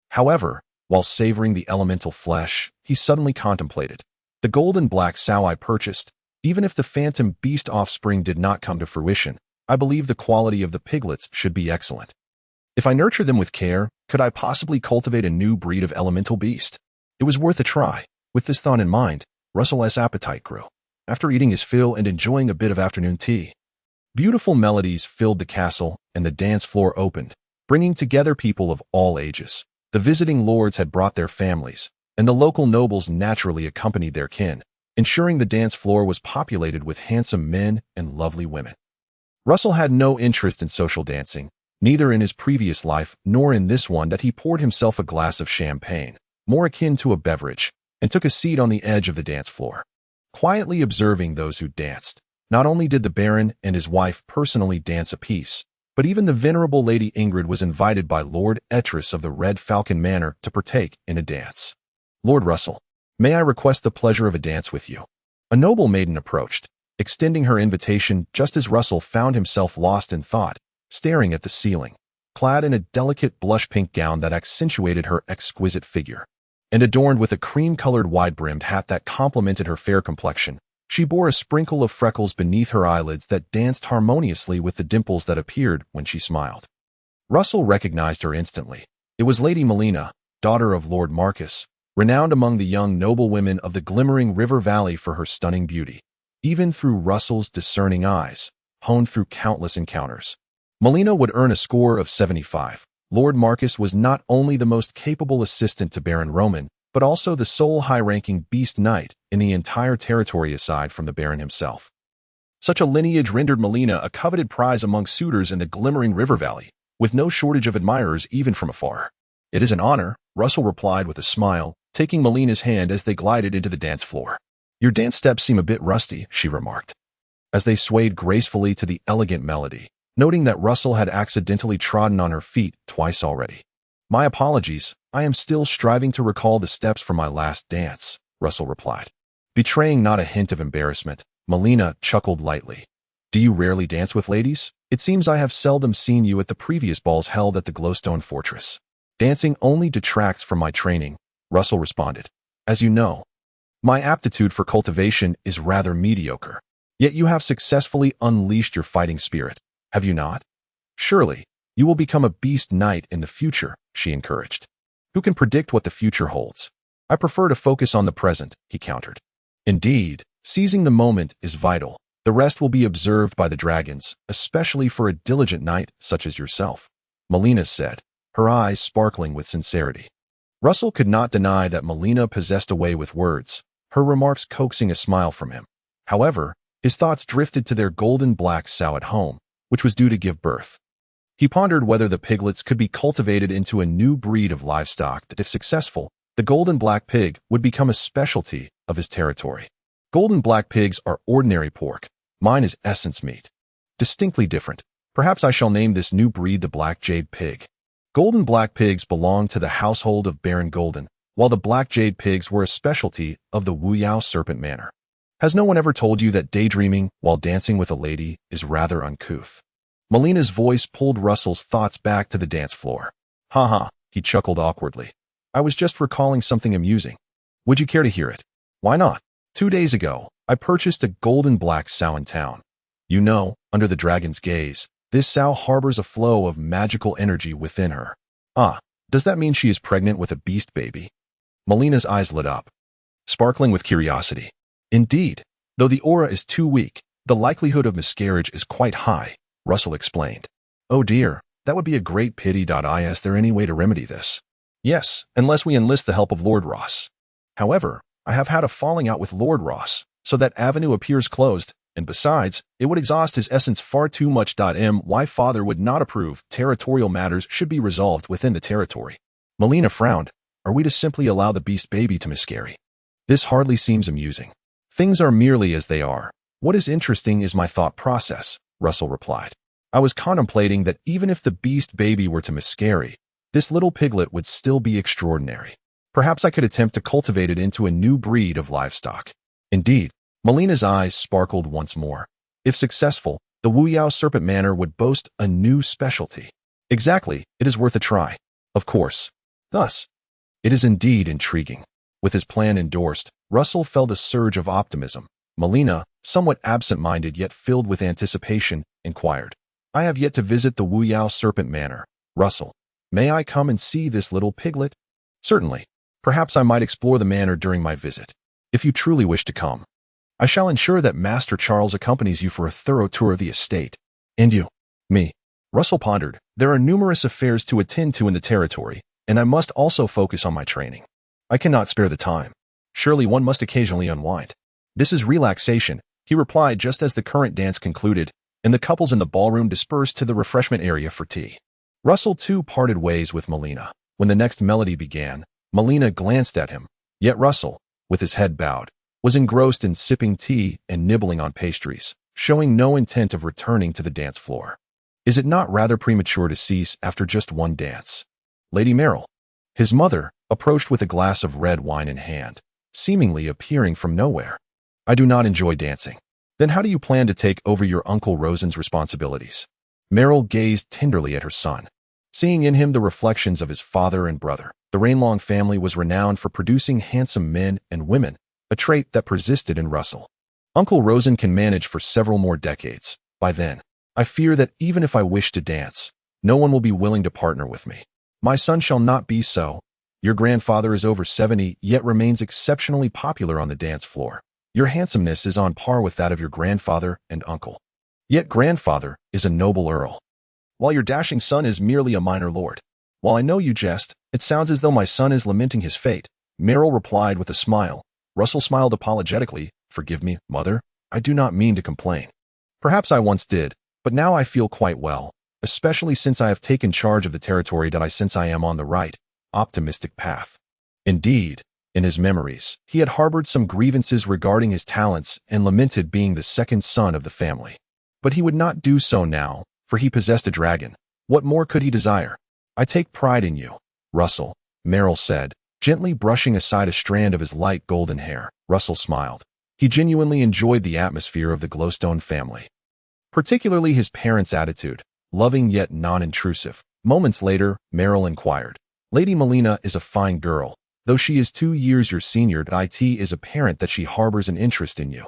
[SPEAKER 1] However, while savoring the elemental flesh, he suddenly contemplated, the golden black sow I purchased, even if the phantom beast offspring did not come to fruition, I believe the quality of the piglets should be excellent. If I nurture them with care, could I possibly cultivate a new breed of elemental beast? It was worth a try. With this thought in mind, Russell's appetite grew. After eating his fill and enjoying a bit of afternoon tea, beautiful melodies filled the castle and the dance floor opened, bringing together people of all ages. The visiting lords had brought their families, and the local nobles naturally accompanied their kin, ensuring the dance floor was populated with handsome men and lovely women. Russell had no interest in social dancing, neither in his previous life nor in this one. That he poured himself a glass of champagne, more akin to a beverage, and took a seat on the edge of the dance floor. Quietly observing those who danced, not only did the Baron and his wife personally dance a piece, but even the venerable Lady Ingrid was invited by Lord Ettress of the Red Falcon Manor to partake in a dance. Lord Russell, may I request the pleasure of a dance with you? A noble maiden approached, extending her invitation just as Russell found himself lost in thought, staring at the ceiling, clad in a delicate blush-pink gown that accentuated her exquisite figure, and adorned with a cream-colored wide-brimmed hat that complemented her fair complexion. She bore a sprinkle of freckles beneath her eyelids that danced harmoniously with the dimples that appeared when she smiled. Russell recognized her instantly. It was Lady Melina, daughter of Lord Marcus, renowned among the young noblewomen of the glimmering river valley for her stunning beauty. Even through Russell's discerning eyes, honed through countless encounters, Melina would earn a score of 75. Lord Marcus was not only the most capable assistant to Baron Roman, but also the sole high-ranking beast knight in the entire territory aside from the Baron himself. Such a lineage rendered Melina a coveted prize among suitors in the glimmering river valley, with no shortage of admirers even from afar. It is an honor, Russell replied with a smile, taking Melina's hand as they glided into the dance floor. Your dance steps seem a bit rusty, she remarked, as they swayed gracefully to the elegant melody, noting that Russell had accidentally trodden on her feet twice already. My apologies, I am still striving to recall the steps from my last dance, Russell replied. Betraying not a hint of embarrassment, Melina chuckled lightly. Do you rarely dance with ladies? It seems I have seldom seen you at the previous balls held at the Glowstone Fortress. Dancing only detracts from my training, Russell responded. As you know, my aptitude for cultivation is rather mediocre. Yet you have successfully unleashed your fighting spirit, have you not? Surely, you will become a beast knight in the future, she encouraged. Who can predict what the future holds? I prefer to focus on the present, he countered. Indeed, seizing the moment is vital. The rest will be observed by the dragons, especially for a diligent knight such as yourself, Melina said, her eyes sparkling with sincerity. Russell could not deny that Melina possessed a way with words, her remarks coaxing a smile from him. However, his thoughts drifted to their golden black sow at home, which was due to give birth. He pondered whether the piglets could be cultivated into a new breed of livestock that, if successful, the golden black pig would become a specialty of his territory. Golden black pigs are ordinary pork. Mine is essence meat. Distinctly different. Perhaps I shall name this new breed the Black Jade Pig. Golden black pigs belonged to the household of Baron Golden, while the Black Jade pigs were a specialty of the Wuyao Serpent Manor. Has no one ever told you that daydreaming while dancing with a lady is rather uncouth? Melina's voice pulled Russell's thoughts back to the dance floor. Ha, he chuckled awkwardly. I was just recalling something amusing. Would you care to hear it? Why not? 2 days ago, I purchased a golden black sow in town. You know, under the dragon's gaze, this sow harbors a flow of magical energy within her. Ah, does that mean she is pregnant with a beast baby? Melina's eyes lit up, sparkling with curiosity. Indeed, though the aura is too weak, the likelihood of miscarriage is quite high, Russell explained. Oh dear, that would be a great pity. Is there any way to remedy this? Yes, unless we enlist the help of Lord Ross. However, I have had a falling out with Lord Ross, so that avenue appears closed, and besides, it would exhaust his essence far too much. My father would not approve. Territorial matters should be resolved within the territory. Melina frowned. Are we to simply allow the beast baby to miscarry? This hardly seems amusing. Things are merely as they are. What is interesting is my thought process, Russell replied. I was contemplating that even if the beast baby were to miscarry, this little piglet would still be extraordinary. Perhaps I could attempt to cultivate it into a new breed of livestock. Indeed, Melina's eyes sparkled once more. If successful, the Wuyao Serpent Manor would boast a new specialty. Exactly, it is worth a try. Of course. Thus, it is indeed intriguing. With his plan endorsed, Russell felt a surge of optimism. Melina, somewhat absent-minded yet filled with anticipation, inquired, I have yet to visit the Wuyao Serpent Manor. Russell, may I come and see this little piglet? Certainly. Perhaps I might explore the manor during my visit. If you truly wish to come, I shall ensure that Master Charles accompanies you for a thorough tour of the estate. And you? Me? Russell pondered. There are numerous affairs to attend to in the territory, and I must also focus on my training. I cannot spare the time. Surely one must occasionally unwind. This is relaxation, he replied just as the current dance concluded, and the couples in the ballroom dispersed to the refreshment area for tea. Russell too parted ways with Melina. When the next melody began, Melina glanced at him, yet Russell, with his head bowed, was engrossed in sipping tea and nibbling on pastries, showing no intent of returning to the dance floor. Is it not rather premature to cease after just one dance? Lady Merrill, his mother, approached with a glass of red wine in hand, seemingly appearing from nowhere. I do not enjoy dancing. Then how do you plan to take over your Uncle Rosen's responsibilities? Merrill gazed tenderly at her son. Seeing in him the reflections of his father and brother, the Rainlong family was renowned for producing handsome men and women, a trait that persisted in Russell. Uncle Rosen can manage for several more decades. By then, I fear that even if I wish to dance, no one will be willing to partner with me. My son shall not be so. Your grandfather is over 70, yet remains exceptionally popular on the dance floor. Your handsomeness is on par with that of your grandfather and uncle. Yet grandfather is a noble earl, while your dashing son is merely a minor lord. While I know you jest, it sounds as though my son is lamenting his fate. Merrill replied with a smile. Russell smiled apologetically. Forgive me, mother. I do not mean to complain. Perhaps I once did, but now I feel quite well, especially since I have taken charge of the territory since I am on the right, optimistic path. Indeed, in his memories, he had harbored some grievances regarding his talents and lamented being the second son of the family. But he would not do so now, for he possessed a dragon. What more could he desire? I take pride in you, Russell, Merrill said, gently brushing aside a strand of his light golden hair. Russell smiled. He genuinely enjoyed the atmosphere of the Glowstone family, particularly his parents' attitude, loving yet non-intrusive. Moments later, Merrill inquired, Lady Melina is a fine girl, though she is 2 years your senior. It is apparent that she harbors an interest in you.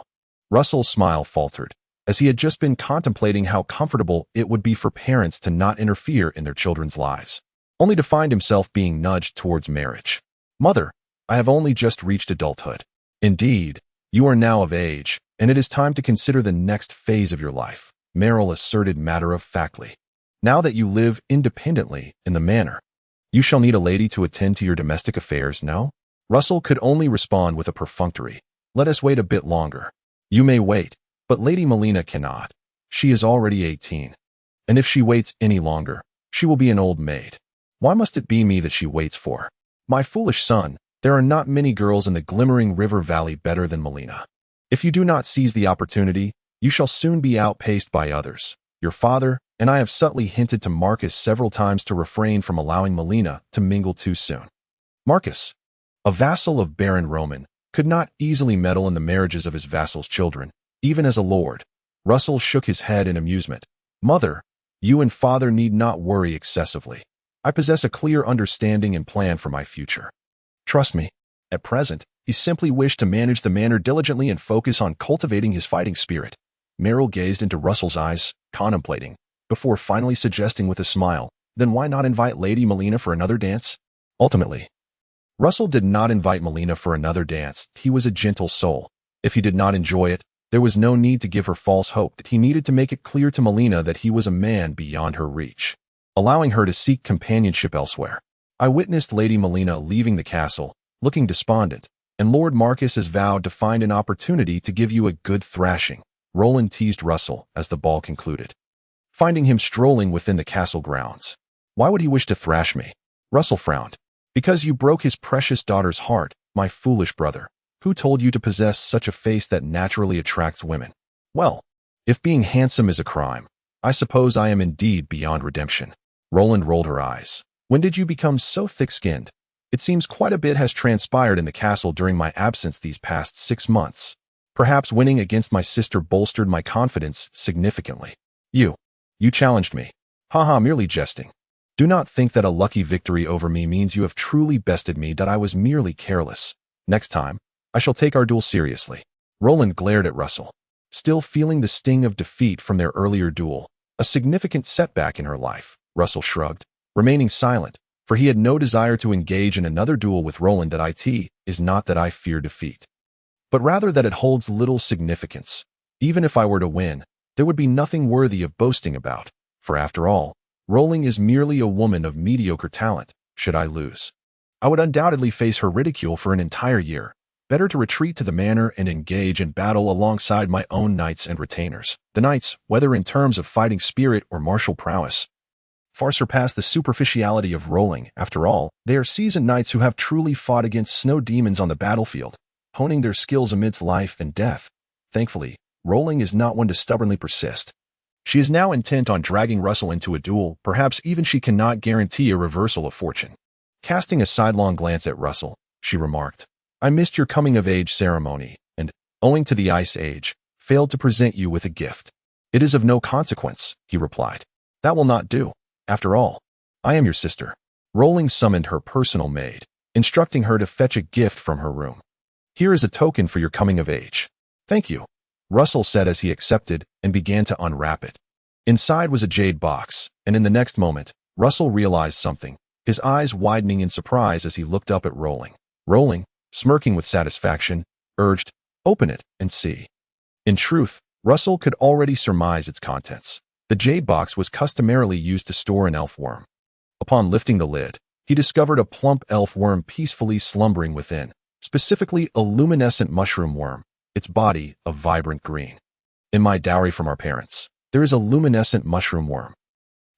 [SPEAKER 1] Russell's smile faltered, as he had just been contemplating how comfortable it would be for parents to not interfere in their children's lives, only to find himself being nudged towards marriage. Mother, I have only just reached adulthood. Indeed, you are now of age, and it is time to consider the next phase of your life, Merrill asserted matter-of-factly. Now that you live independently in the manor, you shall need a lady to attend to your domestic affairs, no? Russell could only respond with a perfunctory, let us wait a bit longer. You may wait, but Lady Melina cannot. She is already 18. And if she waits any longer, she will be an old maid. Why must it be me that she waits for? My foolish son, there are not many girls in the glimmering river valley better than Melina. If you do not seize the opportunity, you shall soon be outpaced by others. Your father, and I have subtly hinted to Marcus several times to refrain from allowing Melina to mingle too soon. Marcus, a vassal of Baron Roman, could not easily meddle in the marriages of his vassal's children, even as a lord. Russell shook his head in amusement. Mother, you and father need not worry excessively. I possess a clear understanding and plan for my future. Trust me. At present, he simply wished to manage the manor diligently and focus on cultivating his fighting spirit. Merrill gazed into Russell's eyes, contemplating, before finally suggesting with a smile, then why not invite Lady Melina for another dance? Ultimately, Russell did not invite Melina for another dance. He was a gentle soul. If he did not enjoy it, there was no need to give her false hope. That he needed to make it clear to Melina that he was a man beyond her reach, allowing her to seek companionship elsewhere. I witnessed Lady Melina leaving the castle, looking despondent, and Lord Marcus has vowed to find an opportunity to give you a good thrashing, Roland teased Russell as the ball concluded. Finding him strolling within the castle grounds. Why would he wish to thrash me? Russell frowned. Because you broke his precious daughter's heart, my foolish brother. Who told you to possess such a face that naturally attracts women? Well, if being handsome is a crime, I suppose I am indeed beyond redemption. Roland rolled her eyes. When did you become so thick-skinned? It seems quite a bit has transpired in the castle during my absence these past 6 months. Perhaps winning against my sister bolstered my confidence significantly. You challenged me. Haha, merely jesting. Do not think that a lucky victory over me means you have truly bested me, that I was merely careless. Next time, I shall take our duel seriously. Roland glared at Russell. Still feeling the sting of defeat from their earlier duel, a significant setback in her life, Russell shrugged, remaining silent, for he had no desire to engage in another duel with Roland. That it is not that I fear defeat, but rather that it holds little significance. Even if I were to win, there would be nothing worthy of boasting about, for after all, Roland is merely a woman of mediocre talent. Should I lose, I would undoubtedly face her ridicule for an entire year. Better to retreat to the manor and engage in battle alongside my own knights and retainers. The knights, whether in terms of fighting spirit or martial prowess, far surpass the superficiality of Roland. After all, they are seasoned knights who have truly fought against snow demons on the battlefield, honing their skills amidst life and death. Thankfully, Roland is not one to stubbornly persist. She is now intent on dragging Russell into a duel. Perhaps even she cannot guarantee a reversal of fortune. Casting a sidelong glance at Russell, she remarked, I missed your coming-of-age ceremony, and, owing to the Ice Age, failed to present you with a gift. It is of no consequence, he replied. That will not do. After all, I am your sister. Roland summoned her personal maid, instructing her to fetch a gift from her room. Here is a token for your coming of age. Thank you, Russell said as he accepted and began to unwrap it. Inside was a jade box, and in the next moment, Russell realized something, his eyes widening in surprise as he looked up at Roland. Roland, smirking with satisfaction, urged, open it and see. In truth, Russell could already surmise its contents. The jade box was customarily used to store an elf worm. Upon lifting the lid, he discovered a plump elf worm peacefully slumbering within, specifically a luminescent mushroom worm, its body a vibrant green. In my dowry from our parents, there is a luminescent mushroom worm.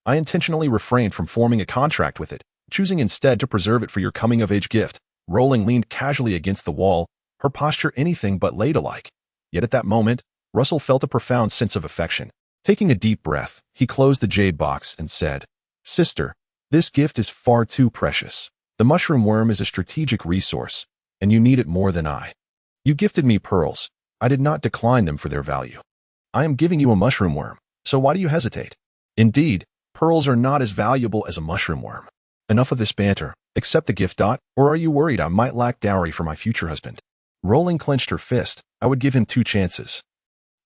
[SPEAKER 1] I intentionally refrained from forming a contract with it, choosing instead to preserve it for your coming-of-age gift. Roland leaned casually against the wall, her posture anything but ladylike. Yet at that moment, Russell felt a profound sense of affection. Taking a deep breath, he closed the jade box and said, Sister, this gift is far too precious. The mushroom worm is a strategic resource, and you need it more than I. You gifted me pearls. I did not decline them for their value. I am giving you a mushroom worm, so why do you hesitate? Indeed, pearls are not as valuable as a mushroom worm. Enough of this banter. Accept the gift. Or are you worried I might lack dowry for my future husband? Roland clenched her fist. I would give him 2 chances.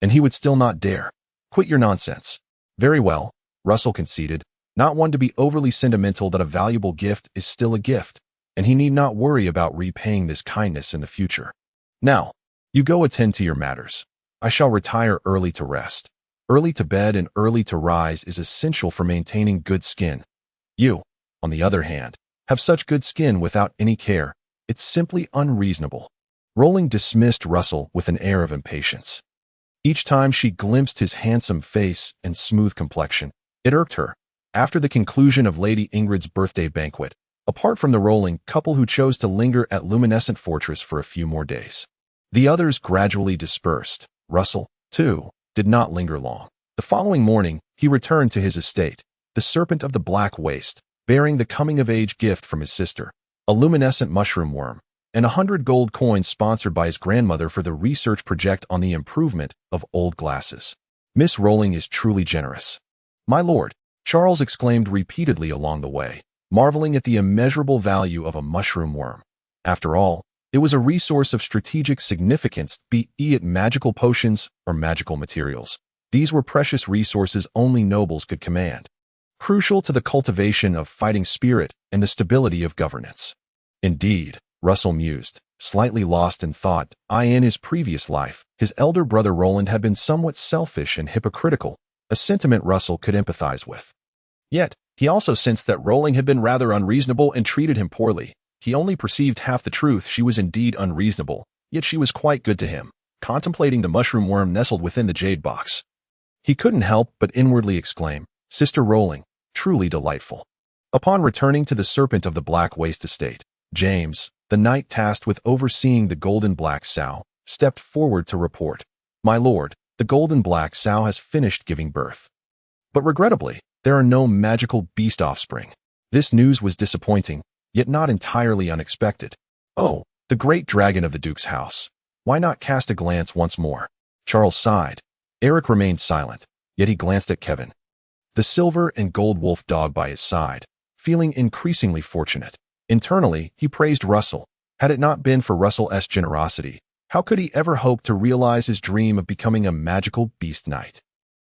[SPEAKER 1] And he would still not dare. Quit your nonsense. Very well, Russell conceded, not one to be overly sentimental. That a valuable gift is still a gift, and he need not worry about repaying this kindness in the future. Now, you go attend to your matters. I shall retire early to rest. Early to bed and early to rise is essential for maintaining good skin. You, on the other hand, have such good skin without any care. It's simply unreasonable. Roland dismissed Russell with an air of impatience. Each time she glimpsed his handsome face and smooth complexion, it irked her. After the conclusion of Lady Ingrid's birthday banquet, apart from the Roland couple who chose to linger at Luminescent Fortress for a few more days, the others gradually dispersed. Russell, too, did not linger long. The following morning, he returned to his estate, the Serpent of the Black Waste, bearing the coming-of-age gift from his sister, a luminescent mushroom worm, and 100 gold coins sponsored by his grandmother for the research project on the improvement of old glasses. Miss Roland is truly generous. My lord, Charles exclaimed repeatedly along the way, marveling at the immeasurable value of a mushroom worm. After all, it was a resource of strategic significance, be it magical potions or magical materials. These were precious resources only nobles could command, crucial to the cultivation of fighting spirit and the stability of governance. Indeed, Russell mused, slightly lost in thought. In his previous life, his elder brother Roland had been somewhat selfish and hypocritical, a sentiment Russell could empathize with. Yet, He also sensed that Rolling had been rather unreasonable and treated him poorly. He only perceived half the truth. She was indeed unreasonable, yet she was quite good to him, contemplating the mushroom worm nestled within the jade box. He couldn't help but inwardly exclaim, "Sister Rolling, truly delightful." Upon returning to the Serpent of the Black Waste estate, James, the knight tasked with overseeing the golden black sow, stepped forward to report, "My lord, the golden black sow has finished giving birth. But regrettably, there are no magical beast offspring." This news was disappointing, yet not entirely unexpected. "Oh, the great dragon of the Duke's house. Why not cast a glance once more?" Charles sighed. Eric remained silent, yet he glanced at Kevin, the silver and gold wolf dog by his side, feeling increasingly fortunate. Internally, he praised Russell. Had it not been for Russell's generosity, how could he ever hope to realize his dream of becoming a magical beast knight?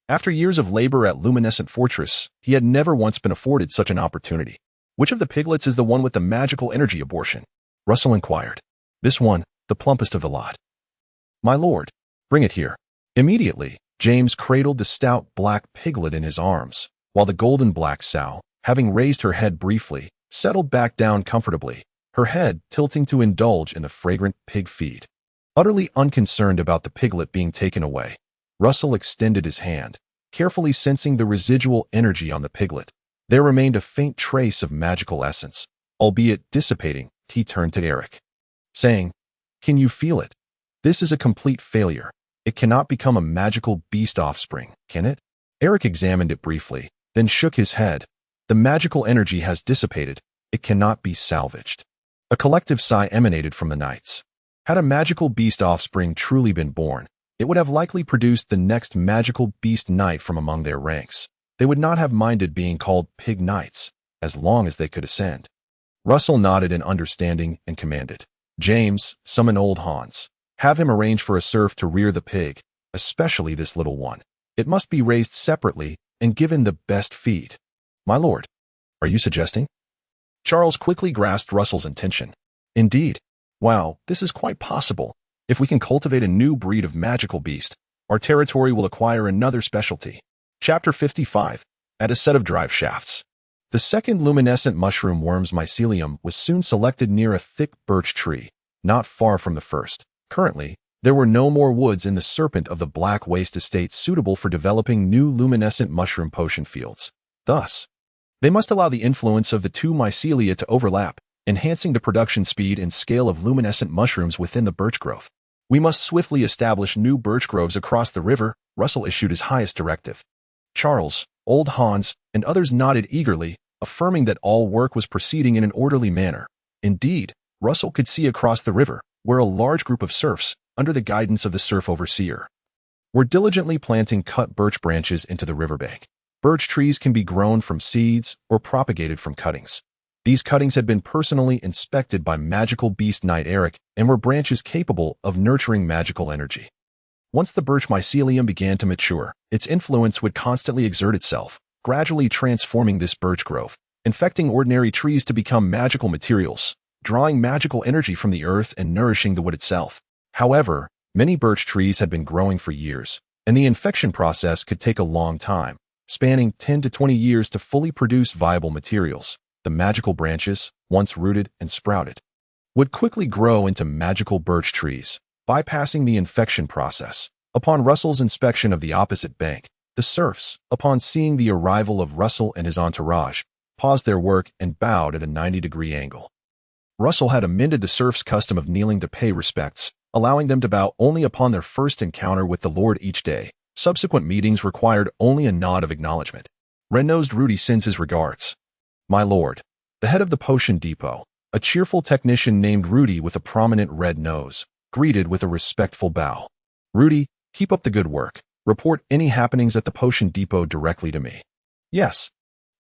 [SPEAKER 1] After years of labor at Luminescent Fortress, he had never once been afforded such an opportunity. "Which of the piglets is the one with the magical energy abortion?" Russell inquired. "This one, the plumpest of the lot." "My lord, bring it here." Immediately, James cradled the stout black piglet in his arms, while the golden black sow, having raised her head briefly, settled back down comfortably, her head tilting to indulge in the fragrant pig feed. Utterly unconcerned about the piglet being taken away, Russell extended his hand, carefully sensing the residual energy on the piglet. There remained a faint trace of magical essence, albeit dissipating. He turned to Eric, saying, "Can you feel it? This is a complete failure. It cannot become a magical beast offspring, can it?" Eric examined it briefly, then shook his head. "The magical energy has dissipated. It cannot be salvaged." A collective sigh emanated from the knights. Had a magical beast offspring truly been born, it would have likely produced the next magical beast knight from among their ranks. They would not have minded being called pig knights, as long as they could ascend. Russell nodded in understanding and commanded, "James, summon old Hans. Have him arrange for a serf to rear the pig, especially this little one. It must be raised separately and given the best feed." "My lord, are you suggesting?" Charles quickly grasped Russell's intention. "Indeed. Wow, this is quite possible. If we can cultivate a new breed of magical beast, our territory will acquire another specialty." Chapter 55. At a set of drive shafts. The second luminescent mushroom worm's mycelium was soon selected near a thick birch tree, not far from the first. Currently, there were no more woods in the Serpent of the Black Waste estate suitable for developing new luminescent mushroom potion fields. Thus, they must allow the influence of the two mycelia to overlap, enhancing the production speed and scale of luminescent mushrooms within the birch growth. "We must swiftly establish new birch groves across the river," Russell issued his highest directive. Charles, old Hans, and others nodded eagerly, affirming that all work was proceeding in an orderly manner. Indeed, Russell could see across the river, where a large group of serfs, under the guidance of the serf overseer, were diligently planting cut birch branches into the riverbank. Birch trees can be grown from seeds or propagated from cuttings. These cuttings had been personally inspected by magical beast knight Eric and were branches capable of nurturing magical energy. Once the birch mycelium began to mature, its influence would constantly exert itself, gradually transforming this birch growth, infecting ordinary trees to become magical materials, drawing magical energy from the earth and nourishing the wood itself. However, many birch trees had been growing for years, and the infection process could take a long time, spanning 10 to 20 years to fully produce viable materials. The magical branches, once rooted and sprouted, would quickly grow into magical birch trees, bypassing the infection process. Upon Russell's inspection of the opposite bank, the serfs, upon seeing the arrival of Russell and his entourage, paused their work and bowed at a 90-degree angle. Russell had amended the serfs' custom of kneeling to pay respects, allowing them to bow only upon their first encounter with the Lord each day. Subsequent meetings required only a nod of acknowledgement. Red-nosed Rudy sends his regards. "My lord." The head of the potion depot, a cheerful technician named Rudy with a prominent red nose, greeted with a respectful bow. "Rudy, keep up the good work. Report any happenings at the potion depot directly to me." "Yes,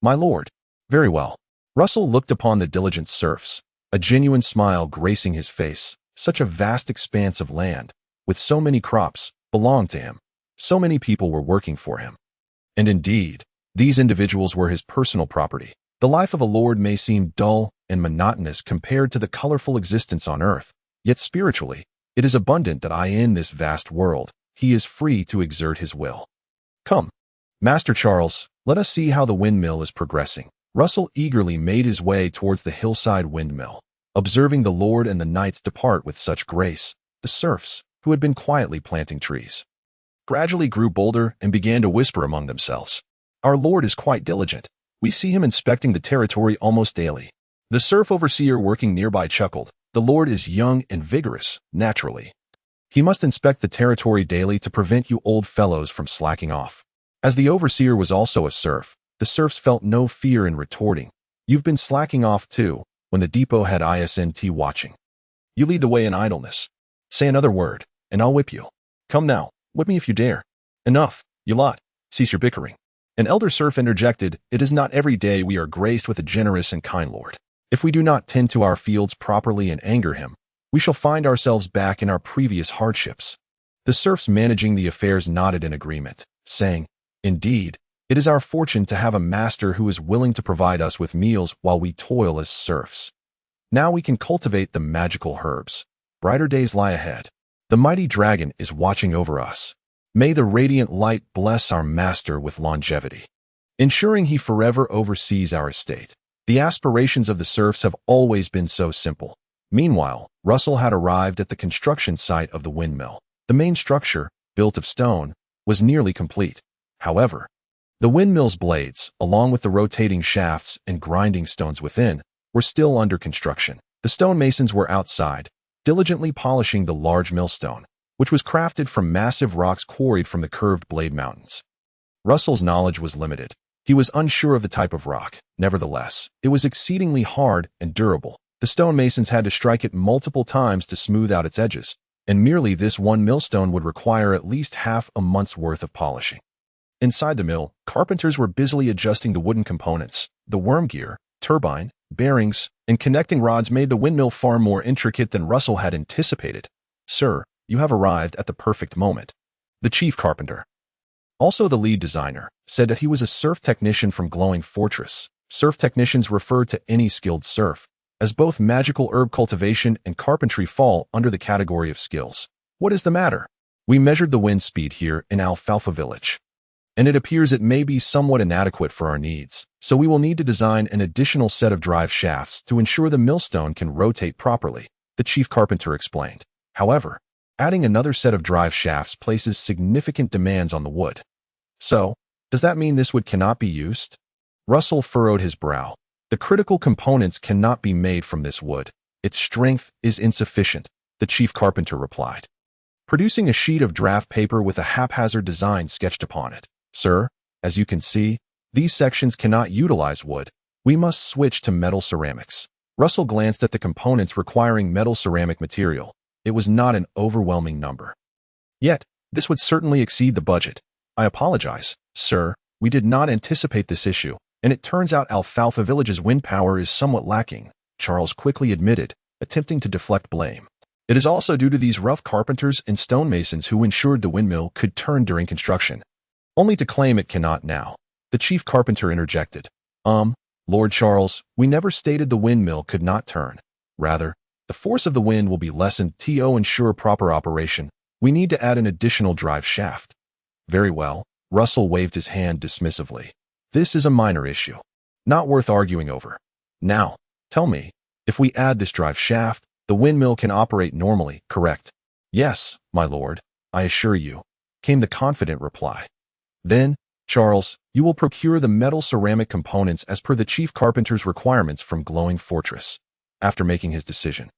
[SPEAKER 1] my lord." "Very well." Russell looked upon the diligent serfs, a genuine smile gracing his face. Such a vast expanse of land, with so many crops, belonged to him. So many people were working for him. And indeed, these individuals were his personal property. The life of a lord may seem dull and monotonous compared to the colorful existence on earth, yet spiritually, it is abundant that in this vast world, he is free to exert his will. "Come, Master Charles, let us see how the windmill is progressing." Russell eagerly made his way towards the hillside windmill. Observing the lord and the knights depart with such grace, the serfs, who had been quietly planting trees, gradually grew bolder and began to whisper among themselves. Our lord is quite diligent. We see him inspecting the territory almost daily. The serf overseer working nearby chuckled. The lord is young and vigorous, naturally. He must inspect the territory daily to prevent you old fellows from slacking off. As the overseer was also a serf, the serfs felt no fear in retorting. You've been slacking off too, when the depot had ISNT watching. You lead the way in idleness. Say another word, and I'll whip you. Come now, whip me if you dare. Enough, you lot. Cease your bickering. An elder serf interjected, It is not every day we are graced with a generous and kind lord. If we do not tend to our fields properly and anger him, we shall find ourselves back in our previous hardships. The serfs managing the affairs nodded in agreement, saying, Indeed, it is our fortune to have a master who is willing to provide us with meals while we toil as serfs. Now we can cultivate the magical herbs. Brighter days lie ahead. The mighty dragon is watching over us. May the radiant light bless our master with longevity, ensuring he forever oversees our estate. The aspirations of the serfs have always been so simple. Meanwhile, Russell had arrived at the construction site of the windmill. The main structure, built of stone, was nearly complete. However, the windmill's blades, along with the rotating shafts and grinding stones within, were still under construction. The stonemasons were outside, diligently polishing the large millstone, which was crafted from massive rocks quarried from the curved blade mountains. Russell's knowledge was limited. He was unsure of the type of rock. Nevertheless, it was exceedingly hard and durable. The stonemasons had to strike it multiple times to smooth out its edges, and merely this one millstone would require at least half a month's worth of polishing. Inside the mill, carpenters were busily adjusting the wooden components. The worm gear, turbine, bearings, and connecting rods made the windmill far more intricate than Russell had anticipated. Sir, you have arrived at the perfect moment. The chief carpenter, also the lead designer, said that he was a serf technician from Glowing Fortress. Serf technicians refer to any skilled serf, as both magical herb cultivation and carpentry fall under the category of skills. What is the matter? We measured the wind speed here in Alfalfa Village, and it appears it may be somewhat inadequate for our needs, so we will need to design an additional set of drive shafts to ensure the millstone can rotate properly, the chief carpenter explained. However, adding another set of drive shafts places significant demands on the wood. So, does that mean this wood cannot be used? Russell furrowed his brow. The critical components cannot be made from this wood. Its strength is insufficient, the chief carpenter replied, producing a sheet of draft paper with a haphazard design sketched upon it. Sir, as you can see, these sections cannot utilize wood. We must switch to metal ceramics. Russell glanced at the components requiring metal ceramic material. It was not an overwhelming number. Yet, this would certainly exceed the budget. I apologize, sir. We did not anticipate this issue, and it turns out Alfalfa Village's wind power is somewhat lacking, Charles quickly admitted, attempting to deflect blame. It is also due to these rough carpenters and stonemasons who ensured the windmill could turn during construction, only to claim it cannot now. The chief carpenter interjected. Lord Charles, we never stated the windmill could not turn. Rather, the force of the wind will be lessened to ensure proper operation. We need to add an additional drive shaft. Very well. Russell waved his hand dismissively. This is a minor issue, not worth arguing over. Now, tell me, if we add this drive shaft, the windmill can operate normally, correct? Yes, my lord, I assure you, came the confident reply. Then, Charles, you will procure the metal ceramic components as per the chief carpenter's requirements from Glowing Fortress. After making his decision,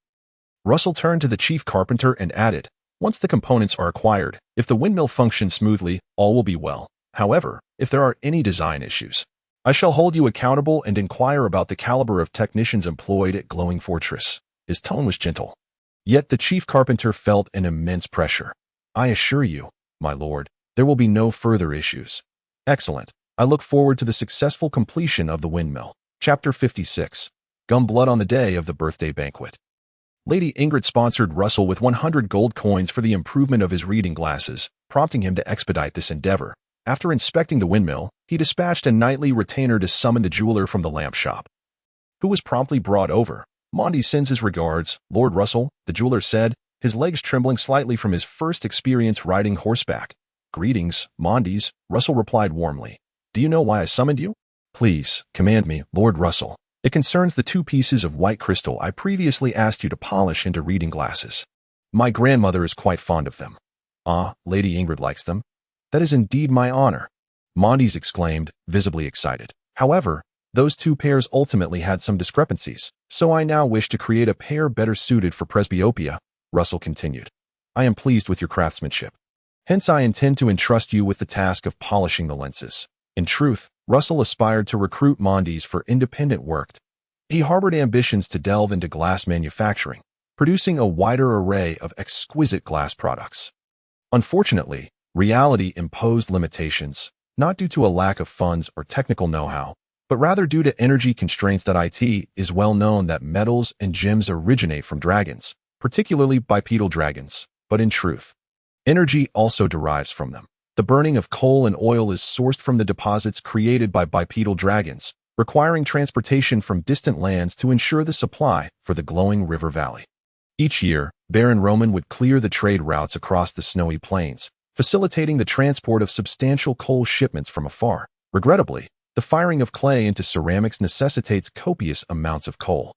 [SPEAKER 1] Russell turned to the chief carpenter and added, Once the components are acquired, if the windmill functions smoothly, all will be well. However, if there are any design issues, I shall hold you accountable and inquire about the caliber of technicians employed at Glowing Fortress. His tone was gentle. Yet the chief carpenter felt an immense pressure. I assure you, my lord, there will be no further issues. Excellent. I look forward to the successful completion of the windmill. Chapter 56. Gumblood on the day of the birthday banquet. Lady Ingrid sponsored Russell with 100 gold coins for the improvement of his reading glasses, prompting him to expedite this endeavor. After inspecting the windmill, he dispatched a nightly retainer to summon the jeweler from the lamp shop, who was promptly brought over. Monty sends his regards, Lord Russell, the jeweler said, his legs trembling slightly from his first experience riding horseback. Greetings, Mondes, Russell replied warmly. Do you know why I summoned you? Please, command me, Lord Russell. It concerns the 2 pieces of white crystal I previously asked you to polish into reading glasses. My grandmother is quite fond of them. Ah, Lady Ingrid likes them. That is indeed my honor, Mondes exclaimed, visibly excited. However, those 2 pairs ultimately had some discrepancies, so I now wish to create a pair better suited for presbyopia, Russell continued. I am pleased with your craftsmanship. Hence I intend to entrust you with the task of polishing the lenses. In truth, Russell aspired to recruit Mondes for independent work. He harbored ambitions to delve into glass manufacturing, producing a wider array of exquisite glass products. Unfortunately, reality imposed limitations, not due to a lack of funds or technical know-how, but rather due to energy constraints. It is well known that metals and gems originate from dragons, particularly bipedal dragons, but in truth, energy also derives from them. The burning of coal and oil is sourced from the deposits created by bipedal dragons, requiring transportation from distant lands to ensure the supply for the glowing river valley. Each year, Baron Roman would clear the trade routes across the snowy plains, facilitating the transport of substantial coal shipments from afar. Regrettably, the firing of clay into ceramics necessitates copious amounts of coal.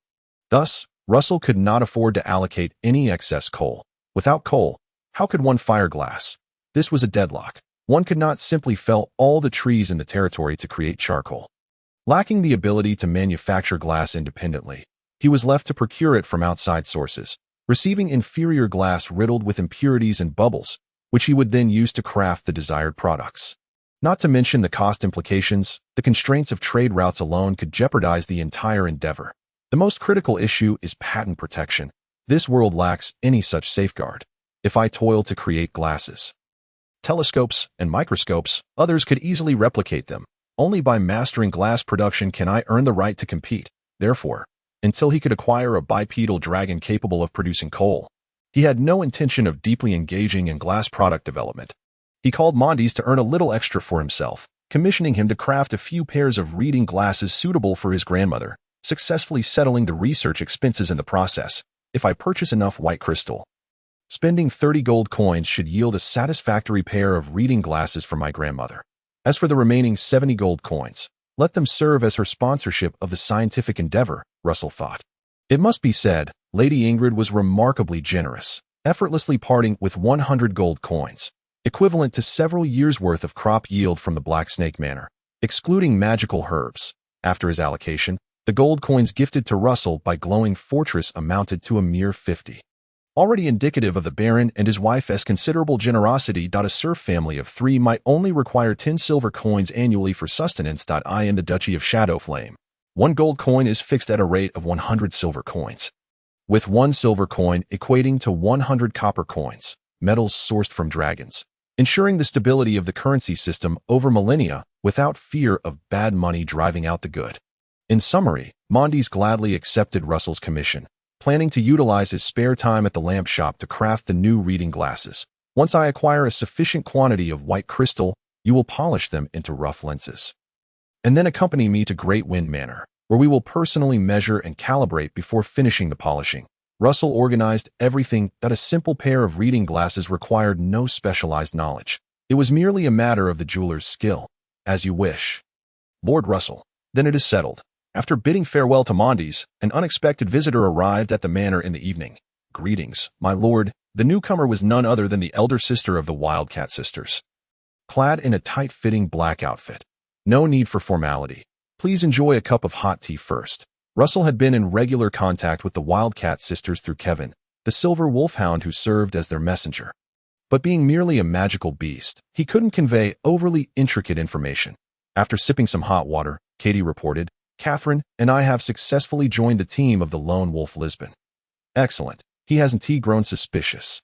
[SPEAKER 1] Thus, Russell could not afford to allocate any excess coal. Without coal, how could one fire glass? This was a deadlock. One could not simply fell all the trees in the territory to create charcoal. Lacking the ability to manufacture glass independently, he was left to procure it from outside sources, receiving inferior glass riddled with impurities and bubbles, which he would then use to craft the desired products. Not to mention the cost implications, the constraints of trade routes alone could jeopardize the entire endeavor. The most critical issue is patent protection. This world lacks any such safeguard. If I toil to create glasses, telescopes, and microscopes, others could easily replicate them. Only by mastering glass production can I earn the right to compete. Therefore, until he could acquire a bipedal dragon capable of producing coal, he had no intention of deeply engaging in glass product development. He called Mondes to earn a little extra for himself, commissioning him to craft a few pairs of reading glasses suitable for his grandmother, successfully settling the research expenses in the process. If I purchase enough white crystal, spending 30 gold coins should yield a satisfactory pair of reading glasses for my grandmother. As for the remaining 70 gold coins, let them serve as her sponsorship of the scientific endeavor, Russell thought. It must be said, Lady Ingrid was remarkably generous, effortlessly parting with 100 gold coins, equivalent to several years' worth of crop yield from the Black Snake Manor, excluding magical herbs. After his allocation, the gold coins gifted to Russell by Glowing Fortress amounted to a mere 50. Already indicative of the Baron and his wife's considerable generosity. A serf family of 3 might only require 10 silver coins annually for sustenance. In the Duchy of Shadowflame, 1 gold coin is fixed at a rate of 100 silver coins, with 1 silver coin equating to 100 copper coins, metals sourced from dragons, ensuring the stability of the currency system over millennia without fear of bad money driving out the good. In summary, Mondes gladly accepted Russell's commission, planning to utilize his spare time at the lamp shop to craft the new reading glasses. Once I acquire a sufficient quantity of white crystal, you will polish them into rough lenses. And then accompany me to Great Wind Manor, where we will personally measure and calibrate before finishing the polishing. Russell organized everything. That a simple pair of reading glasses required no specialized knowledge. It was merely a matter of the jeweler's skill. As you wish, Lord Russell. Then it is settled. After bidding farewell to Mondes, an unexpected visitor arrived at the manor in the evening. Greetings, my lord. The newcomer was none other than the elder sister of the Wildcat sisters, clad in a tight-fitting black outfit. No need for formality. Please enjoy a cup of hot tea first. Russell had been in regular contact with the Wildcat sisters through Kevin, the silver wolfhound who served as their messenger. But being merely a magical beast, he couldn't convey overly intricate information. After sipping some hot water, Katie reported, Catherine and I have successfully joined the team of the Lone Wolf Lisbon. Excellent. He hasn't grown suspicious?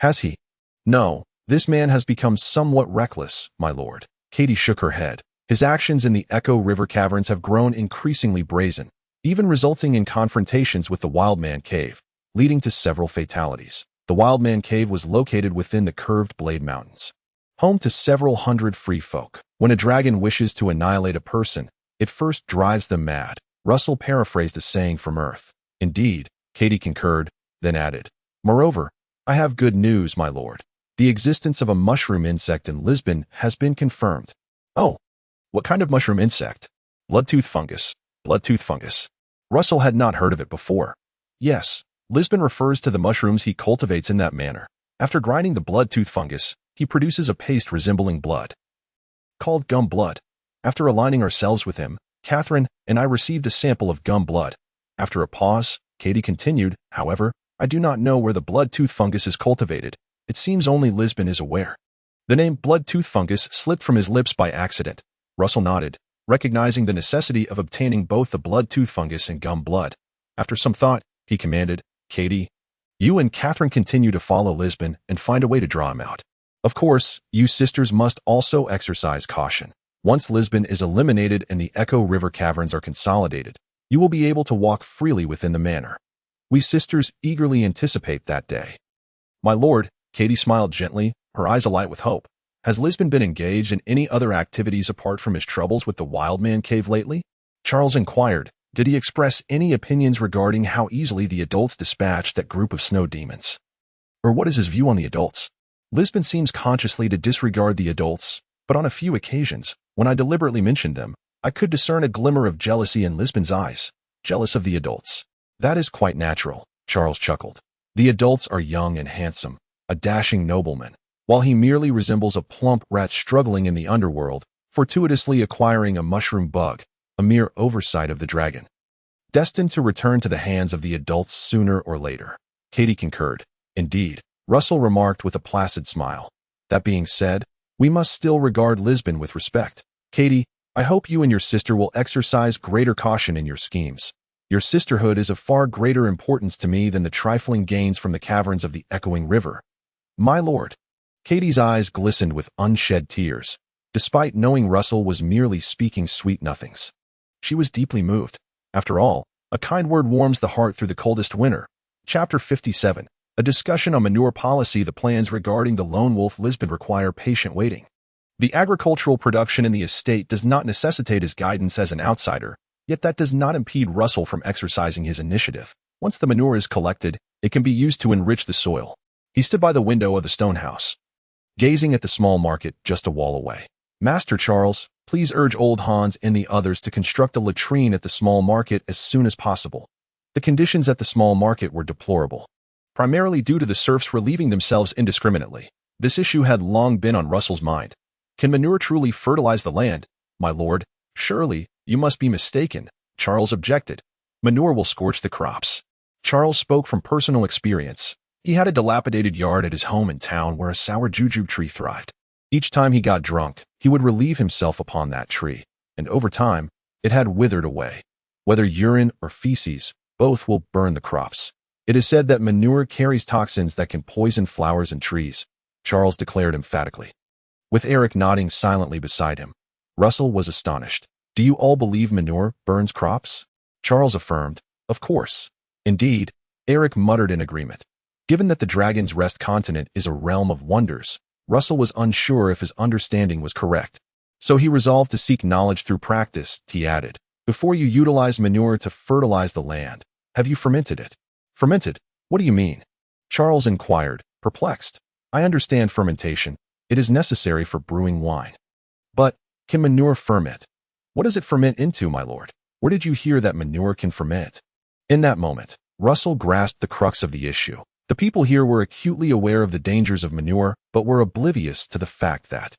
[SPEAKER 1] Has he? No, this man has become somewhat reckless, my lord. Katie shook her head. His actions in the Echo River caverns have grown increasingly brazen, even resulting in confrontations with the Wildman Cave, leading to several fatalities. The Wildman Cave was located within the Curved Blade Mountains, home to several hundred free folk. When a dragon wishes to annihilate a person, it first drives them mad. Russell paraphrased a saying from Earth. Indeed, Katie concurred, then added, Moreover, I have good news, my lord. The existence of a mushroom insect in Lisbon has been confirmed. Oh, what kind of mushroom insect? Bloodtooth fungus. Bloodtooth fungus. Russell had not heard of it before. Yes, Lisbon refers to the mushrooms he cultivates in that manner. After grinding the bloodtooth fungus, he produces a paste resembling blood, called gum blood. After aligning ourselves with him, Catherine and I received a sample of gum blood. After a pause, Katie continued, however, I do not know where the bloodtooth fungus is cultivated. It seems only Lisbon is aware. The name bloodtooth fungus slipped from his lips by accident. Russell nodded, recognizing the necessity of obtaining both the bloodtooth fungus and gum blood. After some thought, he commanded, Katie, you and Catherine continue to follow Lisbon and find a way to draw him out. Of course, you sisters must also exercise caution. Once Lisbon is eliminated and the Echo River caverns are consolidated, you will be able to walk freely within the manor. We sisters eagerly anticipate that day. My lord, Katie smiled gently, her eyes alight with hope. Has Lisbon been engaged in any other activities apart from his troubles with the Wild Man Cave lately? Charles inquired. Did he express any opinions regarding how easily the adults dispatched that group of snow demons? Or what is his view on the adults? Lisbon seems consciously to disregard the adults, but on a few occasions, when I deliberately mentioned them, I could discern a glimmer of jealousy in Lisbon's eyes, jealous of the adults. That is quite natural, Charles chuckled. The adults are young and handsome, a dashing nobleman, while he merely resembles a plump rat struggling in the underworld, fortuitously acquiring a mushroom bug, a mere oversight of the dragon, destined to return to the hands of the adults sooner or later. Katie concurred. Indeed, Russell remarked with a placid smile. That being said, we must still regard Lisbon with respect. Katie, I hope you and your sister will exercise greater caution in your schemes. Your sisterhood is of far greater importance to me than the trifling gains from the caverns of the echoing river. My lord. Katie's eyes glistened with unshed tears, despite knowing Russell was merely speaking sweet nothings. She was deeply moved. After all, a kind word warms the heart through the coldest winter. Chapter 57. A discussion on manure policy. The plans regarding the lone wolf Lisbon require patient waiting. The agricultural production in the estate does not necessitate his guidance as an outsider, yet that does not impede Russell from exercising his initiative. Once the manure is collected, it can be used to enrich the soil. He stood by the window of the stone house, gazing at the small market just a wall away. Master Charles, please urge old Hans and the others to construct a latrine at the small market as soon as possible. The conditions at the small market were deplorable, primarily due to the serfs relieving themselves indiscriminately. This issue had long been on Russell's mind. Can manure truly fertilize the land? My lord, surely, you must be mistaken, Charles objected. Manure will scorch the crops. Charles spoke from personal experience. He had a dilapidated yard at his home in town where a sour jujube tree thrived. Each time he got drunk, he would relieve himself upon that tree, and over time, it had withered away. Whether urine or feces, both will burn the crops. It is said that manure carries toxins that can poison flowers and trees, Charles declared emphatically. With Eric nodding silently beside him, Russell was astonished. Do you all believe manure burns crops? Charles affirmed, of course. Indeed, Eric muttered in agreement. Given that the Dragon's Rest continent is a realm of wonders, Russell was unsure if his understanding was correct. So he resolved to seek knowledge through practice, he added. Before you utilize manure to fertilize the land, have you fermented it? Fermented? What do you mean? Charles inquired, perplexed. I understand fermentation. It is necessary for brewing wine. But, can manure ferment? What does it ferment into, my lord? Where did you hear that manure can ferment? In that moment, Russell grasped the crux of the issue. The people here were acutely aware of the dangers of manure, but were oblivious to the fact that,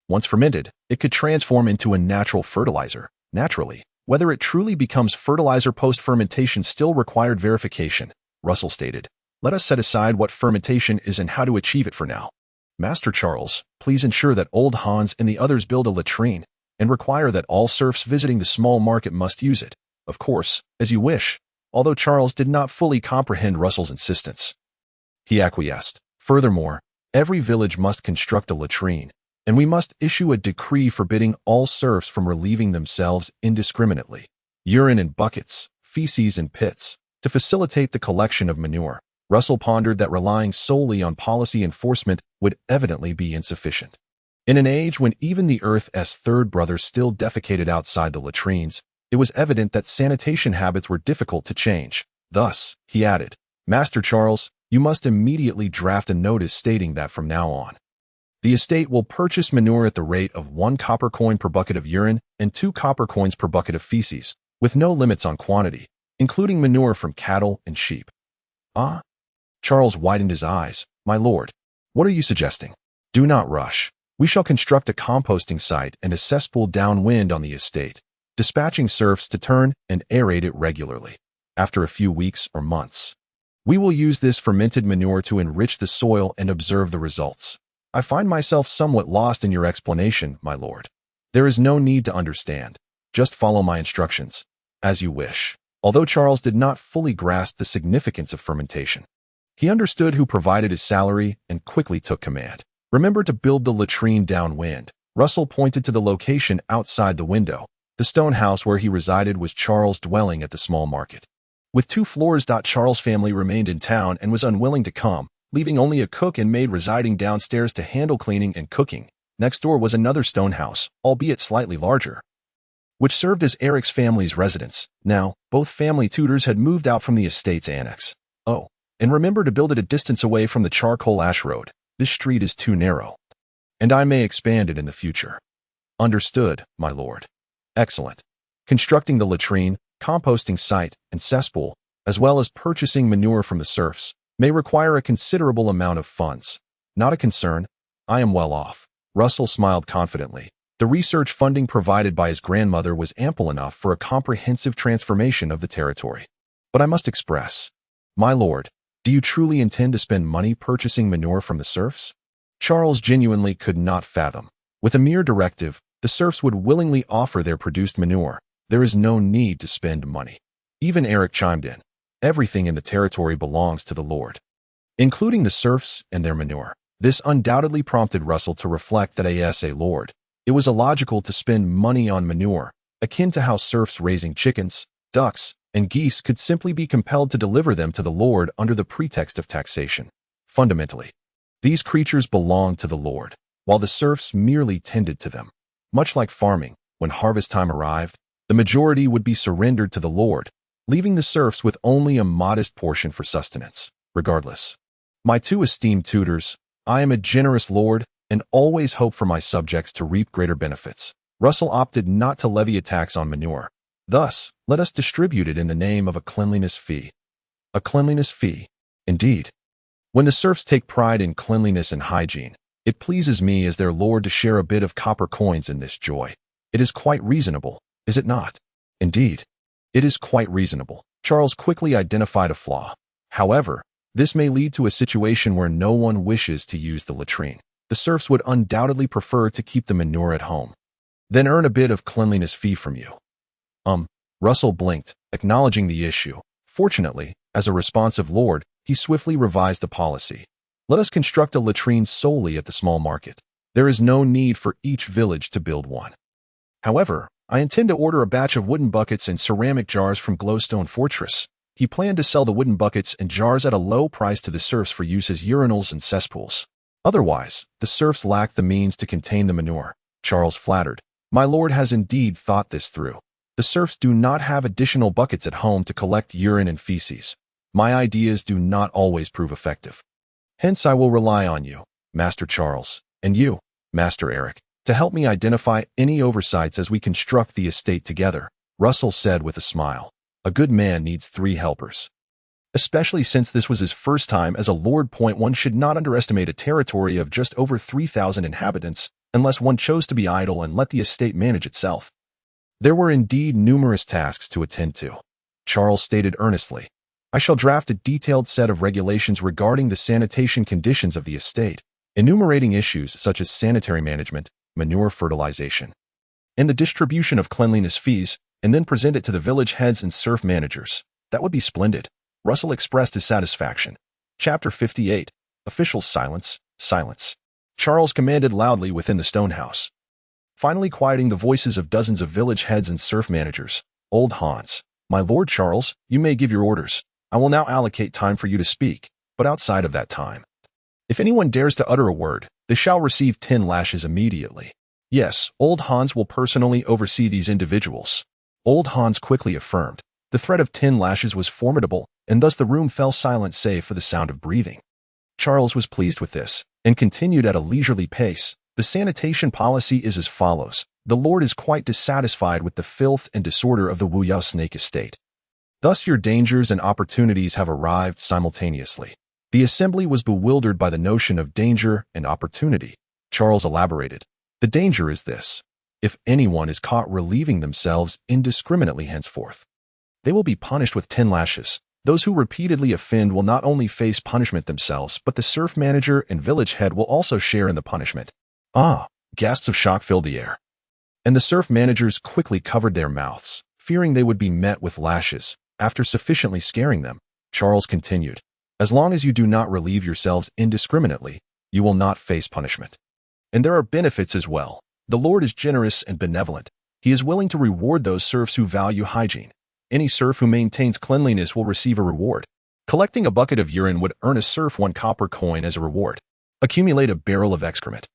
[SPEAKER 1] once fermented, it could transform into a natural fertilizer. Naturally, whether it truly becomes fertilizer post-fermentation still required verification, Russell stated. Let us set aside what fermentation is and how to achieve it for now. Master Charles, please ensure that old Hans and the others build a latrine, and require that all serfs visiting the small market must use it. Of course, as you wish. Although Charles did not fully comprehend Russell's insistence, he acquiesced. Furthermore, every village must construct a latrine, and we must issue a decree forbidding all serfs from relieving themselves indiscriminately. Urine in buckets, feces in pits. To facilitate the collection of manure, Russell pondered that relying solely on policy enforcement would evidently be insufficient. In an age when even the Earth's third brother still defecated outside the latrines, it was evident that sanitation habits were difficult to change. Thus, he added, Master Charles, you must immediately draft a notice stating that from now on, The estate will purchase manure at the rate of 1 copper coin per bucket of urine and 2 copper coins per bucket of feces, with no limits on quantity, including manure from cattle and sheep. Ah? Charles widened his eyes. My lord, what are you suggesting? Do not rush. We shall construct a composting site and a cesspool downwind on the estate, dispatching serfs to turn and aerate it regularly. After a few weeks or months, we will use this fermented manure to enrich the soil and observe the results. I find myself somewhat lost in your explanation, my lord. There is no need to understand. Just follow my instructions, as you wish. Although Charles did not fully grasp the significance of fermentation, he understood who provided his salary and quickly took command. Remember to build the latrine downwind. Russell pointed to the location outside the window. The stone house where he resided was Charles' dwelling at the small market. With 2 floors, Charles' family remained in town and was unwilling to come, leaving only a cook and maid residing downstairs to handle cleaning and cooking. Next door was another stone house, albeit slightly larger, which served as Eric's family's residence. Now, both family tutors had moved out from the estate's annex. Oh, and remember to build it a distance away from the charcoal ash road. This street is too narrow, and I may expand it in the future. Understood, my lord. Excellent. Constructing the latrine, composting site, and cesspool, as well as purchasing manure from the serfs, may require a considerable amount of funds. Not a concern. I am well off. Russell smiled confidently. The research funding provided by his grandmother was ample enough for a comprehensive transformation of the territory. But I must express, my lord, do you truly intend to spend money purchasing manure from the serfs? Charles genuinely could not fathom. With a mere directive, the serfs would willingly offer their produced manure. There is no need to spend money. Even Eric chimed in. Everything in the territory belongs to the lord, including the serfs and their manure. This undoubtedly prompted Russell to reflect that as a lord, it was illogical to spend money on manure, akin to how serfs raising chickens, ducks, and geese could simply be compelled to deliver them to the lord under the pretext of taxation. Fundamentally, these creatures belonged to the lord, while the serfs merely tended to them. Much like farming, when harvest time arrived, the majority would be surrendered to the lord, leaving the serfs with only a modest portion for sustenance. Regardless, my 2 esteemed tutors, I am a generous lord and always hope for my subjects to reap greater benefits. Russell opted not to levy a tax on manure. Thus, let us distribute it in the name of a cleanliness fee. A cleanliness fee, indeed. When the serfs take pride in cleanliness and hygiene, it pleases me as their lord to share a bit of copper coins in this joy. It is quite reasonable, is it not? Indeed, it is quite reasonable. Charles quickly identified a flaw. However, this may lead to a situation where no one wishes to use the latrine. The serfs would undoubtedly prefer to keep the manure at home, then earn a bit of cleanliness fee from you. Russell blinked, acknowledging the issue. Fortunately, as a responsive lord, he swiftly revised the policy. Let us construct a latrine solely at the small market. There is no need for each village to build one. However, I intend to order a batch of wooden buckets and ceramic jars from Glowstone Fortress. He planned to sell the wooden buckets and jars at a low price to the serfs for use as urinals and cesspools. Otherwise, the serfs lacked the means to contain the manure. Charles flattered. My lord has indeed thought this through. The serfs do not have additional buckets at home to collect urine and feces. My ideas do not always prove effective. Hence I will rely on you, Master Charles, and you, Master Eric, to help me identify any oversights as we construct the estate together, Russell said with a smile. A good man needs 3 helpers. Especially since this was his first time as a lord. One should not underestimate a territory of just over 3,000 inhabitants, unless one chose to be idle and let the estate manage itself. There were indeed numerous tasks to attend to. Charles stated earnestly, I shall draft a detailed set of regulations regarding the sanitation conditions of the estate, enumerating issues such as sanitary management, manure fertilization, and the distribution of cleanliness fees, and then present it to the village heads and serf managers. That would be splendid. Russell expressed his satisfaction. Chapter 58. Officials silence. Charles commanded loudly within the stone house, finally quieting the voices of dozens of village heads and serf managers. Old Hans, my lord Charles, you may give your orders. I will now allocate time for you to speak, but outside of that time, if anyone dares to utter a word, they shall receive 10 lashes immediately. Yes, Old Hans will personally oversee these individuals. Old Hans quickly affirmed. The threat of 10 lashes was formidable, and thus the room fell silent save for the sound of breathing. Charles was pleased with this. and continued at a leisurely pace. The sanitation policy is as follows. The Lord is quite dissatisfied with the filth and disorder of the Wuyao snake estate. Thus your dangers and opportunities have arrived simultaneously. The assembly was bewildered by the notion of danger and opportunity. Charles elaborated. The danger is this. If anyone is caught relieving themselves indiscriminately henceforth, they will be punished with 10 lashes. Those who repeatedly offend will not only face punishment themselves, but the serf manager and village head will also share in the punishment. Ah! Gasps of shock filled the air. And the serf managers quickly covered their mouths, fearing they would be met with lashes. After sufficiently scaring them, Charles continued, as long as you do not relieve yourselves indiscriminately, you will not face punishment. And there are benefits as well. The Lord is generous and benevolent. He is willing to reward those serfs who value hygiene. Any serf who maintains cleanliness will receive a reward. Collecting a bucket of urine would earn a serf 1 copper coin as a reward. Accumulate a barrel of excrement,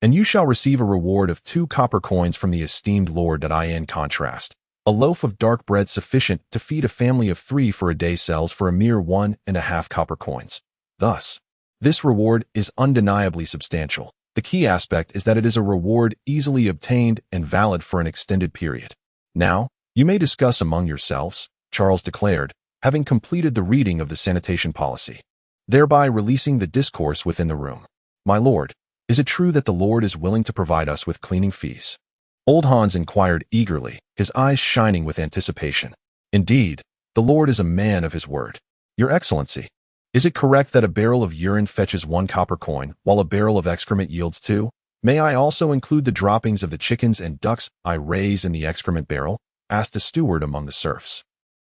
[SPEAKER 1] and you shall receive a reward of 2 copper coins from the esteemed lord. In contrast, a loaf of dark bread sufficient to feed a family of 3 for a day sells for a mere 1.5 copper coins. Thus, this reward is undeniably substantial. The key aspect is that it is a reward easily obtained and valid for an extended period. Now, you may discuss among yourselves, Charles declared, having completed the reading of the sanitation policy, thereby releasing the discourse within the room. My lord, is it true that the Lord is willing to provide us with cleaning fees? Old Hans inquired eagerly, his eyes shining with anticipation. Indeed, the Lord is a man of his word. Your Excellency, is it correct that a barrel of urine fetches 1 copper coin, while a barrel of excrement yields 2? May I also include the droppings of the chickens and ducks I raise in the excrement barrel? Asked a steward among the serfs.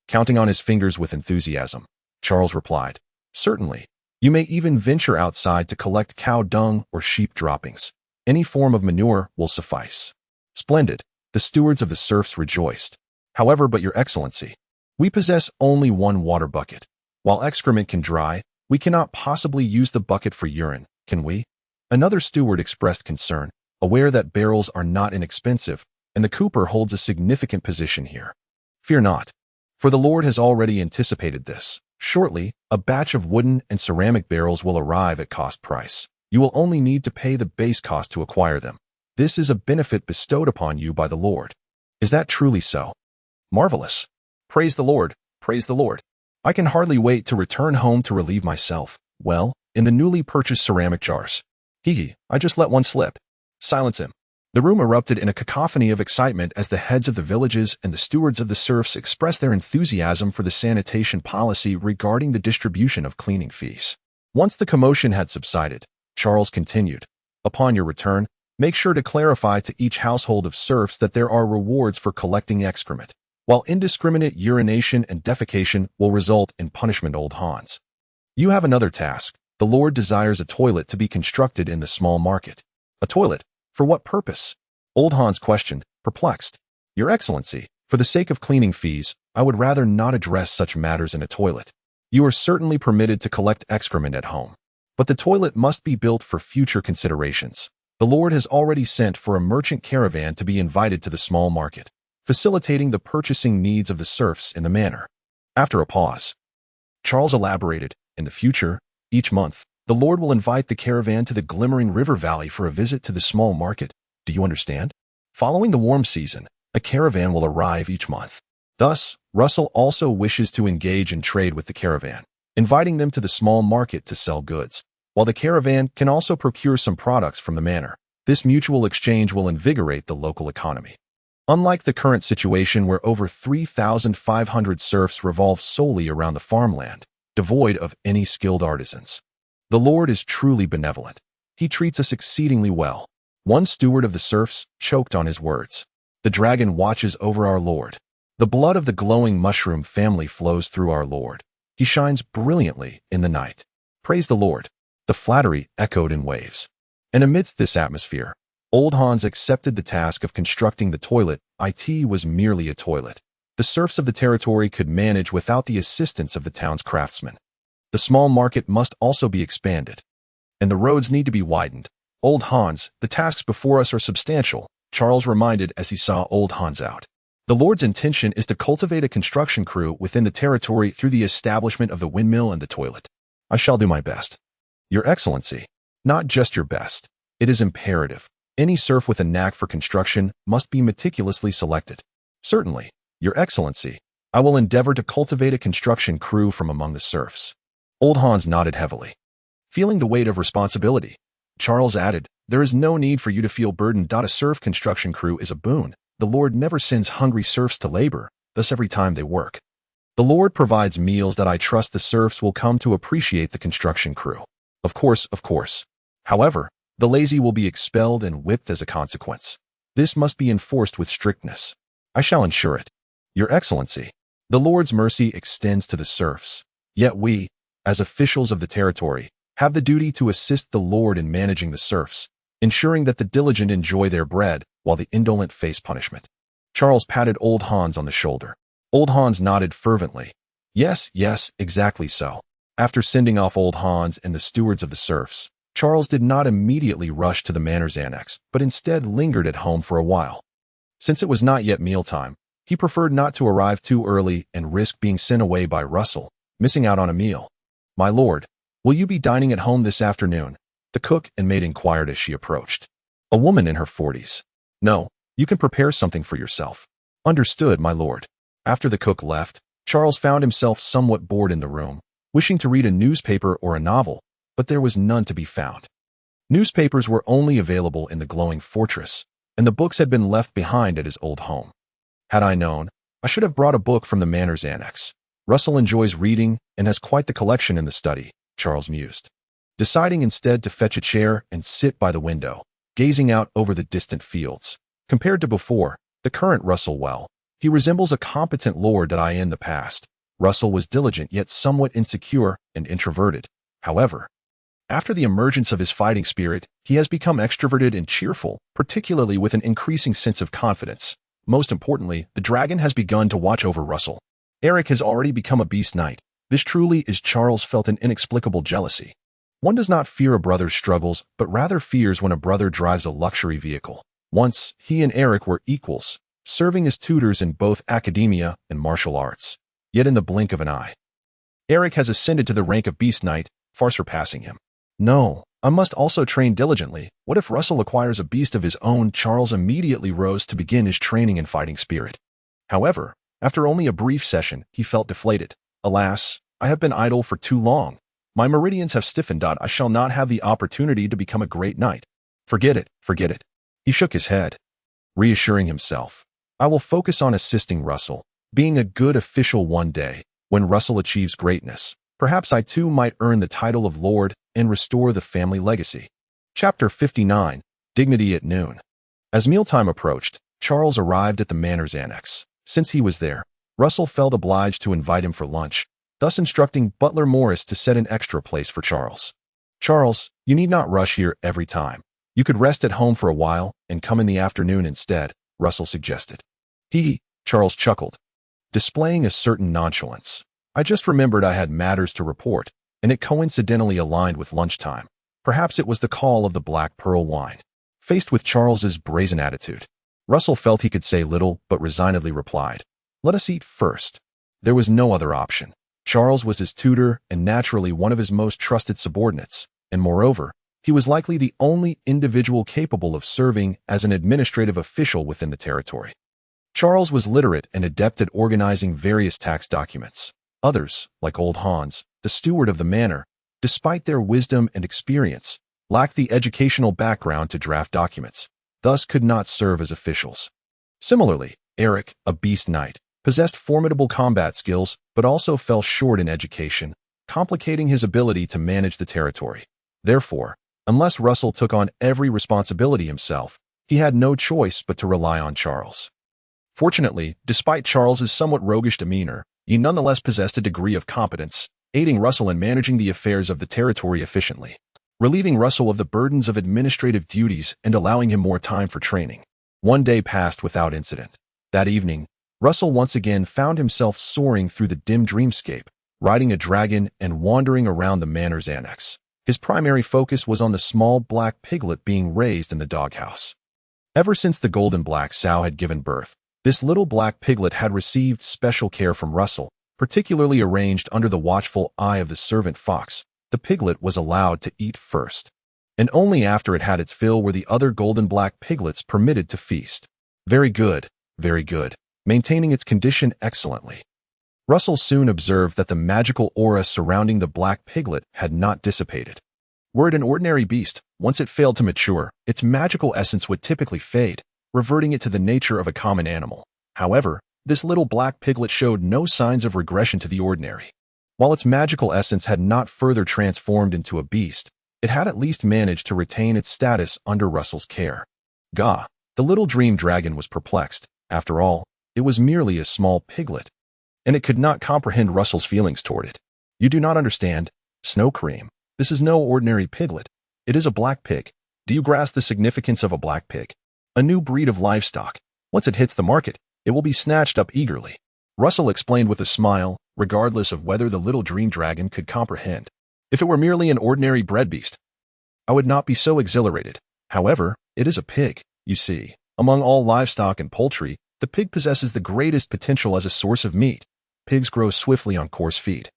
[SPEAKER 1] Counting on his fingers with enthusiasm, Charles replied, certainly. You may even venture outside to collect cow dung or sheep droppings. Any form of manure will suffice. Splendid. The stewards of the serfs rejoiced. However, but your Excellency, we possess only 1 water bucket. While excrement can dry, we cannot possibly use the bucket for urine, can we? Another steward expressed concern, aware that barrels are not inexpensive, and the cooper holds a significant position here. Fear not, for the Lord has already anticipated this. Shortly, a batch of wooden and ceramic barrels will arrive at cost price. You will only need to pay the base cost to acquire them. This is a benefit bestowed upon you by the Lord. Is that truly so? Marvelous. Praise the Lord, praise the Lord. I can hardly wait to return home to relieve myself. Well, in the newly purchased ceramic jars. I just let one slip. Silence him. The room erupted in a cacophony of excitement as the heads of the villages and the stewards of the serfs expressed their enthusiasm for the sanitation policy regarding the distribution of cleaning fees. Once the commotion had subsided, Charles continued, upon your return, make sure to clarify to each household of serfs that there are rewards for collecting excrement, while indiscriminate urination and defecation will result in punishment. Old Hans, you have another task. The Lord desires a toilet to be constructed in the small market. A toilet? For what purpose? Old Hans questioned, perplexed. Your Excellency, for the sake of cleaning fees, I would rather not address such matters in a toilet. You are certainly permitted to collect excrement at home, but the toilet must be built for future considerations. The Lord has already sent for a merchant caravan to be invited to the small market, facilitating the purchasing needs of the serfs in the manor. After a pause, Charles elaborated, in the future, each month, the Lord will invite the caravan to the glimmering river valley for a visit to the small market. Do you understand? Following the warm season, a caravan will arrive each month. Thus, Russell also wishes to engage in trade with the caravan, inviting them to the small market to sell goods, while the caravan can also procure some products from the manor. This mutual exchange will invigorate the local economy. Unlike the current situation where over 3,500 serfs revolve solely around the farmland, devoid of any skilled artisans. The Lord is truly benevolent. He treats us exceedingly well. One steward of the serfs choked on his words. The dragon watches over our Lord. The blood of the glowing mushroom family flows through our Lord. He shines brilliantly in the night. Praise the Lord. The flattery echoed in waves. And amidst this atmosphere, Old Hans accepted the task of constructing the toilet. It was merely a toilet. The serfs of the territory could manage without the assistance of the town's craftsmen. The small market must also be expanded, and the roads need to be widened. Old Hans, the tasks before us are substantial, Charles reminded as he saw Old Hans out. The Lord's intention is to cultivate a construction crew within the territory through the establishment of the windmill and the toilet. I shall do my best. Your Excellency, Not just your best. It is imperative. Any serf with a knack for construction must be meticulously selected. Certainly, Your Excellency. I will endeavor to cultivate a construction crew from among the serfs. Old Hans nodded heavily. Feeling the weight of responsibility, Charles added, There is no need for you to feel burdened. A serf construction crew is a boon. The Lord never sends hungry serfs to labor, thus every time they work. The Lord provides meals that I trust the serfs will come to appreciate the construction crew. Of course. However, the lazy will be expelled and whipped as a consequence. This must be enforced with strictness. I shall ensure it. Your Excellency, the Lord's mercy extends to the serfs. Yet we, as officials of the territory, have the duty to assist the Lord in managing the serfs, ensuring that the diligent enjoy their bread while the indolent face punishment. Charles patted Old Hans on the shoulder. Old Hans nodded fervently. Yes, exactly so. After sending off Old Hans and the stewards of the serfs, Charles did not immediately rush to the manor's annex, but instead lingered at home for a while. Since it was not yet mealtime, he preferred not to arrive too early and risk being sent away by Russell, missing out on a meal. My lord, will you be dining at home this afternoon? The cook and maid inquired as she approached. A woman in her 40s. No, you can prepare something for yourself. Understood, my lord. After the cook left, Charles found himself somewhat bored in the room, wishing to read a newspaper or a novel, but there was none to be found. Newspapers were only available in the glowing fortress, and the books had been left behind at his old home. Had I known, I should have brought a book from the manor's annex. Russell enjoys reading and has quite the collection in the study, Charles mused. Deciding instead to fetch a chair and sit by the window, gazing out over the distant fields. Compared to before, the current Russell, he resembles a competent lord that I in the past. Russell was diligent yet somewhat insecure and introverted. However, after the emergence of his fighting spirit, he has become extroverted and cheerful, particularly with an increasing sense of confidence. Most importantly, the dragon has begun to watch over Russell. Eric has already become a beast knight. This truly is. Charles felt an inexplicable jealousy. One does not fear a brother's struggles, but rather fears when a brother drives a luxury vehicle. Once, he and Eric were equals, serving as tutors in both academia and martial arts. Yet in the blink of an eye, Eric has ascended to the rank of beast knight, far surpassing him. No, I must also train diligently. What if Russell acquires a beast of his own? Charles immediately rose to begin his training in fighting spirit. However, after only a brief session, he felt deflated. Alas, I have been idle for too long. My meridians have stiffened. I shall not have the opportunity to become a great knight. Forget it. He shook his head, reassuring himself. I will focus on assisting Russell, being a good official one day. When Russell achieves greatness, perhaps I too might earn the title of lord and restore the family legacy. Chapter 59, Dignity at Noon. As mealtime approached, Charles arrived at the manor's annex. Since he was there, Russell felt obliged to invite him for lunch, thus instructing butler Morris to set an extra place for Charles. Charles, you need not rush here every time. You could rest at home for a while and come in the afternoon instead, Russell suggested. Charles chuckled, displaying a certain nonchalance. I just remembered I had matters to report, and it coincidentally aligned with lunchtime. Perhaps it was the call of the black pearl wine. Faced with Charles's brazen attitude, Russell felt he could say little, but resignedly replied, Let us eat first. There was no other option. Charles was his tutor and naturally one of his most trusted subordinates, and moreover, he was likely the only individual capable of serving as an administrative official within the territory. Charles was literate and adept at organizing various tax documents. Others, like Old Hans, the steward of the manor, despite their wisdom and experience, lacked the educational background to draft documents, thus could not serve as officials. Similarly, Eric, a beast knight, possessed formidable combat skills but also fell short in education, complicating his ability to manage the territory. Therefore, unless Russell took on every responsibility himself, he had no choice but to rely on Charles. Fortunately, despite Charles's somewhat roguish demeanor, he nonetheless possessed a degree of competence, aiding Russell in managing the affairs of the territory efficiently, relieving Russell of the burdens of administrative duties and allowing him more time for training. One day passed without incident. That evening, Russell once again found himself soaring through the dim dreamscape, riding a dragon and wandering around the manor's annex. His primary focus was on the small black piglet being raised in the doghouse. Ever since the golden black sow had given birth, this little black piglet had received special care from Russell, particularly arranged under the watchful eye of the servant fox. The piglet was allowed to eat first. and only after it had its fill were the other golden black piglets permitted to feast. Very good, maintaining its condition excellently. Russell soon observed that the magical aura surrounding the black piglet had not dissipated. Were it an ordinary beast, once it failed to mature, its magical essence would typically fade, reverting it to the nature of a common animal. However, this little black piglet showed no signs of regression to the ordinary. While its magical essence had not further transformed into a beast, it had at least managed to retain its status under Russell's care. Gah! The little dream dragon was perplexed. After all, it was merely a small piglet, and it could not comprehend Russell's feelings toward it. You do not understand, Snow Cream. This is no ordinary piglet. It is a black pig. Do you grasp the significance of a black pig? A new breed of livestock. Once it hits the market, it will be snatched up eagerly. Russell explained with a smile, regardless of whether the little dream dragon could comprehend. If it were merely an ordinary bred beast, I would not be so exhilarated. However, it is a pig, you see. Among all livestock and poultry, the pig possesses the greatest potential as a source of meat. Pigs grow swiftly on coarse feed,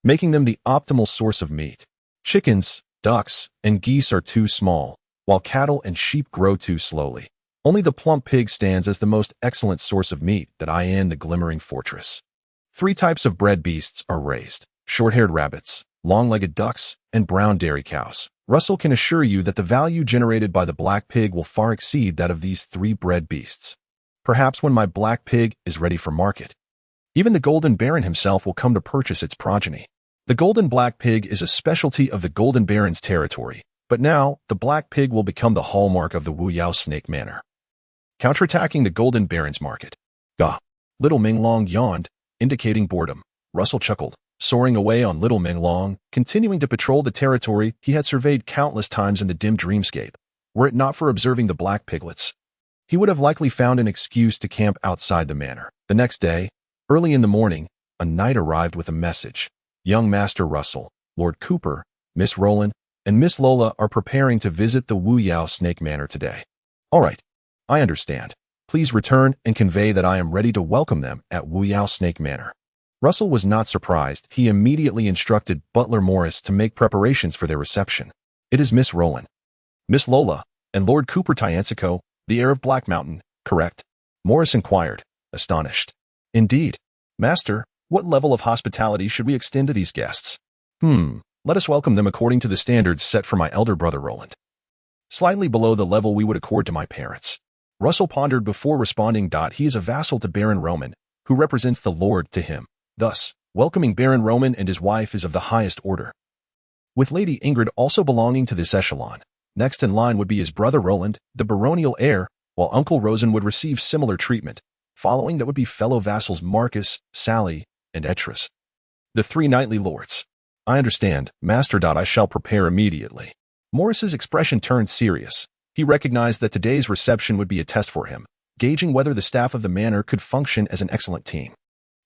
[SPEAKER 1] making them the optimal source of meat. Chickens, ducks, and geese are too small, while cattle and sheep grow too slowly. Only the plump pig stands as the most excellent source of meat that I in the glimmering fortress. 3 types of bred beasts are raised: short-haired rabbits, long-legged ducks, and brown dairy cows. Russell can assure you that the value generated by the black pig will far exceed that of these 3 bred beasts. Perhaps when my black pig is ready for market, even the Golden Baron himself will come to purchase its progeny. The golden black pig is a specialty of the Golden Baron's territory, but now the black pig will become the hallmark of the Wu Yao Snake Manor, counterattacking the Golden Baron's market. Gah! Little Ming Long yawned, indicating boredom. Russell chuckled, soaring away on Little Ming Long, continuing to patrol the territory he had surveyed countless times in the dim dreamscape. Were it not for observing the black piglets, he would have likely found an excuse to camp outside the manor. The next day, early in the morning, a knight arrived with a message. Young Master Russell, Lord Cooper, Miss Rowland, and Miss Lola are preparing to visit the Wu Yao Snake Manor today. All right, I understand. Please return and convey that I am ready to welcome them at Wu Yao Snake Manor. Russell was not surprised. He immediately instructed Butler Morris to make preparations for their reception. It is Miss Rowland, Miss Lola, and Lord Cooper Tyansico, the heir of Black Mountain, correct? Morris inquired, astonished. Indeed. Master, what level of hospitality should we extend to these guests? Let us welcome them according to the standards set for my elder brother Roland. Slightly below the level we would accord to my parents. Russell pondered before responding. He is a vassal to Baron Roman, who represents the Lord to him. Thus, welcoming Baron Roman and his wife is of the highest order, with Lady Ingrid also belonging to this echelon. Next in line would be his brother Roland, the baronial heir, while Uncle Rosen would receive similar treatment. Following that would be fellow vassals Marcus, Sally, and Etris, the 3 knightly lords. I understand, Master. I shall prepare immediately. Morris's expression turned serious. He recognized that today's reception would be a test for him, gauging whether the staff of the manor could function as an excellent team.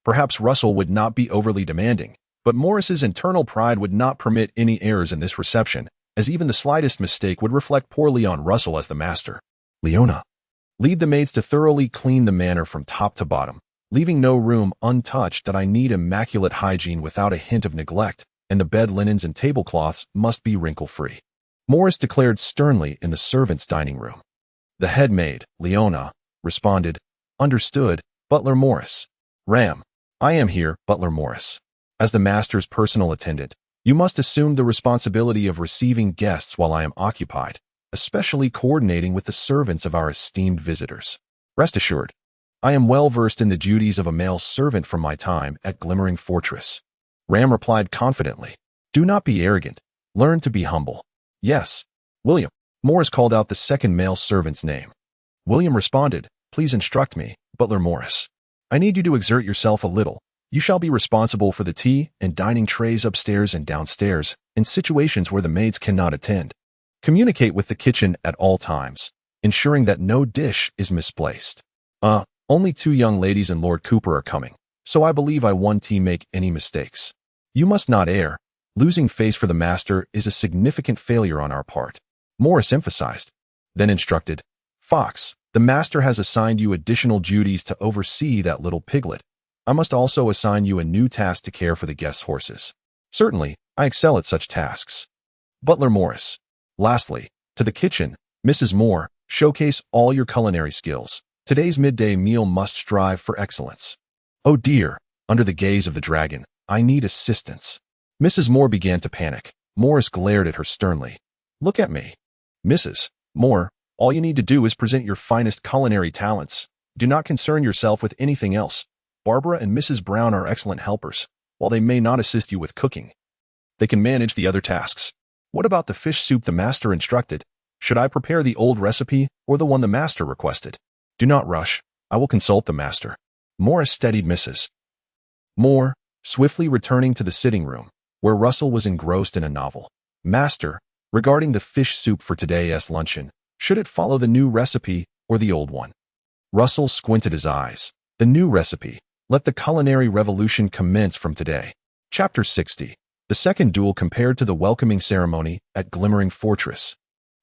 [SPEAKER 1] Perhaps Russell would not be overly demanding, but Morris's internal pride would not permit any errors in this reception, as even the slightest mistake would reflect poorly on Russell as the master. Leona, lead the maids to thoroughly clean the manor from top to bottom, leaving no room untouched. That I need immaculate hygiene without a hint of neglect, and the bed linens and tablecloths must be wrinkle-free. Morris declared sternly in the servants' dining room. The head maid, Leona, responded, Understood, Butler Morris. Ram, I am here, Butler Morris. As the master's personal attendant, you must assume the responsibility of receiving guests while I am occupied, especially coordinating with the servants of our esteemed visitors. Rest assured, I am well versed in the duties of a male servant from my time at Glimmering Fortress. Ram replied confidently. Do not be arrogant. Learn to be humble. Yes, William. Morris called out the second male servant's name. William responded, Please instruct me, Butler Morris. I need you to exert yourself a little. You shall be responsible for the tea and dining trays upstairs and downstairs in situations where the maids cannot attend. Communicate with the kitchen at all times, ensuring that no dish is misplaced. Only 2 young ladies and Lord Cooper are coming, so I believe I won't make any mistakes. You must not err. Losing face for the master is a significant failure on our part, Morris emphasized. Then instructed, Fox, the master has assigned you additional duties to oversee that little piglet. I must also assign you a new task to care for the guests' horses. Certainly, I excel at such tasks. Butler Morris, Lastly, to the kitchen, Mrs. Moore, showcase all your culinary skills. Today's midday meal must strive for excellence. Oh dear, under the gaze of the dragon, I need assistance. Mrs. Moore began to panic. Morris glared at her sternly. Look at me. Mrs. Moore, all you need to do is present your finest culinary talents. Do not concern yourself with anything else. Barbara and Mrs. Brown are excellent helpers. While they may not assist you with cooking, they can manage the other tasks. What about the fish soup the master instructed? Should I prepare the old recipe or the one the master requested? Do not rush. I will consult the master. Morris steadied Mrs. Moore, swiftly returning to the sitting room, where Russell was engrossed in a novel. Master, regarding the fish soup for today's luncheon, should it follow the new recipe or the old one? Russell squinted his eyes. The new recipe. Let the culinary revolution commence from today. Chapter 60. The second duel compared to the welcoming ceremony at Glimmering Fortress.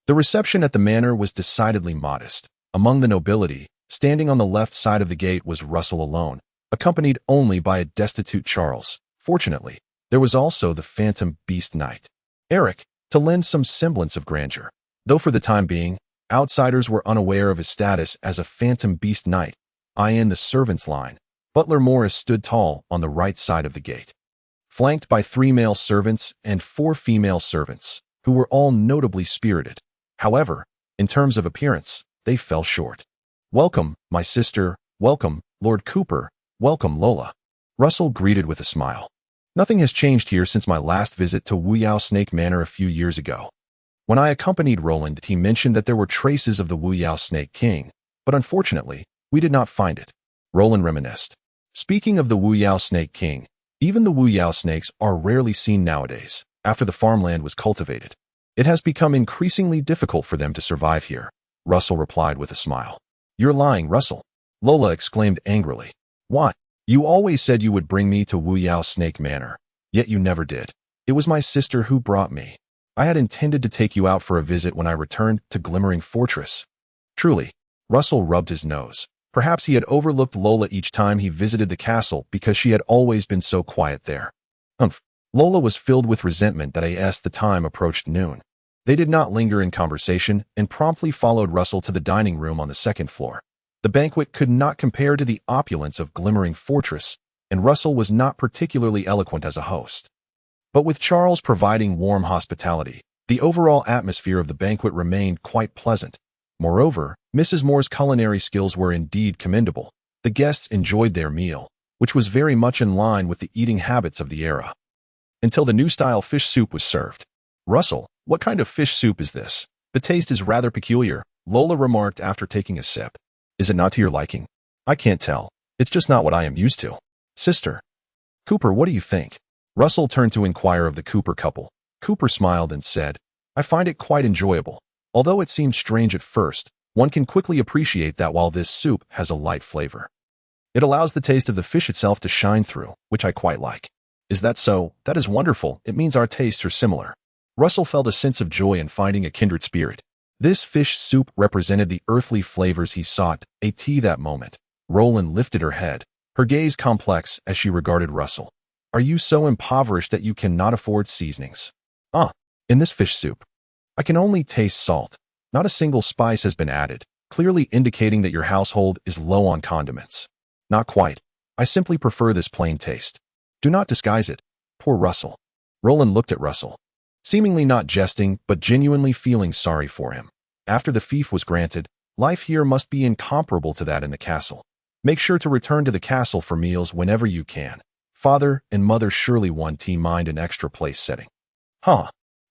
[SPEAKER 1] The reception at the manor was decidedly modest. Among the nobility, standing on the left side of the gate was Russell alone, accompanied only by a destitute Charles. Fortunately, there was also the phantom beast knight, Eric, to lend some semblance of grandeur. Though for the time being, outsiders were unaware of his status as a phantom beast knight. In the servants' line, Butler Morris stood tall on the right side of the gate, flanked by 3 male servants and 4 female servants, who were all notably spirited. However, in terms of appearance, they fell short. Welcome, my sister. Welcome, Lord Cooper. Welcome, Lola. Russell greeted with a smile. Nothing has changed here since my last visit to Wuyao Snake Manor a few years ago. When I accompanied Roland, he mentioned that there were traces of the Wuyao Snake King, but unfortunately, we did not find it. Roland reminisced. Speaking of the Wuyao Snake King, even the Wuyao snakes are rarely seen nowadays. After the farmland was cultivated, it has become increasingly difficult for them to survive here. Russell replied with a smile. You're lying, Russell. Lola exclaimed angrily. What? You always said you would bring me to Wuyao Snake Manor, yet you never did. It was my sister who brought me. I had intended to take you out for a visit when I returned to Glimmering Fortress. Truly. Russell rubbed his nose. Perhaps he had overlooked Lola each time he visited the castle because she had always been so quiet there. Lola was filled with resentment that as the time approached noon. They did not linger in conversation and promptly followed Russell to the dining room on the second floor. The banquet could not compare to the opulence of Glimmering Fortress, and Russell was not particularly eloquent as a host. But with Charles providing warm hospitality, the overall atmosphere of the banquet remained quite pleasant. Moreover, Mrs. Moore's culinary skills were indeed commendable. The guests enjoyed their meal, which was very much in line with the eating habits of the era. Until the new-style fish soup was served. Russell, what kind of fish soup is this? The taste is rather peculiar, Lola remarked after taking a sip. Is it not to your liking? I can't tell. It's just not what I am used to. Sister. Cooper, what do you think? Russell turned to inquire of the Cooper couple. Cooper smiled and said, I find it quite enjoyable. Although it seems strange at first, one can quickly appreciate that while this soup has a light flavor, it allows the taste of the fish itself to shine through, which I quite like. Is that so? That is wonderful. It means our tastes are similar. Russell felt a sense of joy in finding a kindred spirit. This fish soup represented the earthly flavors he sought, that moment. Roland lifted her head, her gaze complex as she regarded Russell. Are you so impoverished that you cannot afford seasonings? In this fish soup, I can only taste salt. Not a single spice has been added, clearly indicating that your household is low on condiments. Not quite. I simply prefer this plain taste. Do not disguise it. Poor Russell. Roland looked at Russell, seemingly not jesting but genuinely feeling sorry for him. After the fief was granted, life here must be incomparable to that in the castle. Make sure to return to the castle for meals whenever you can. Father and mother surely won't mind an extra place setting.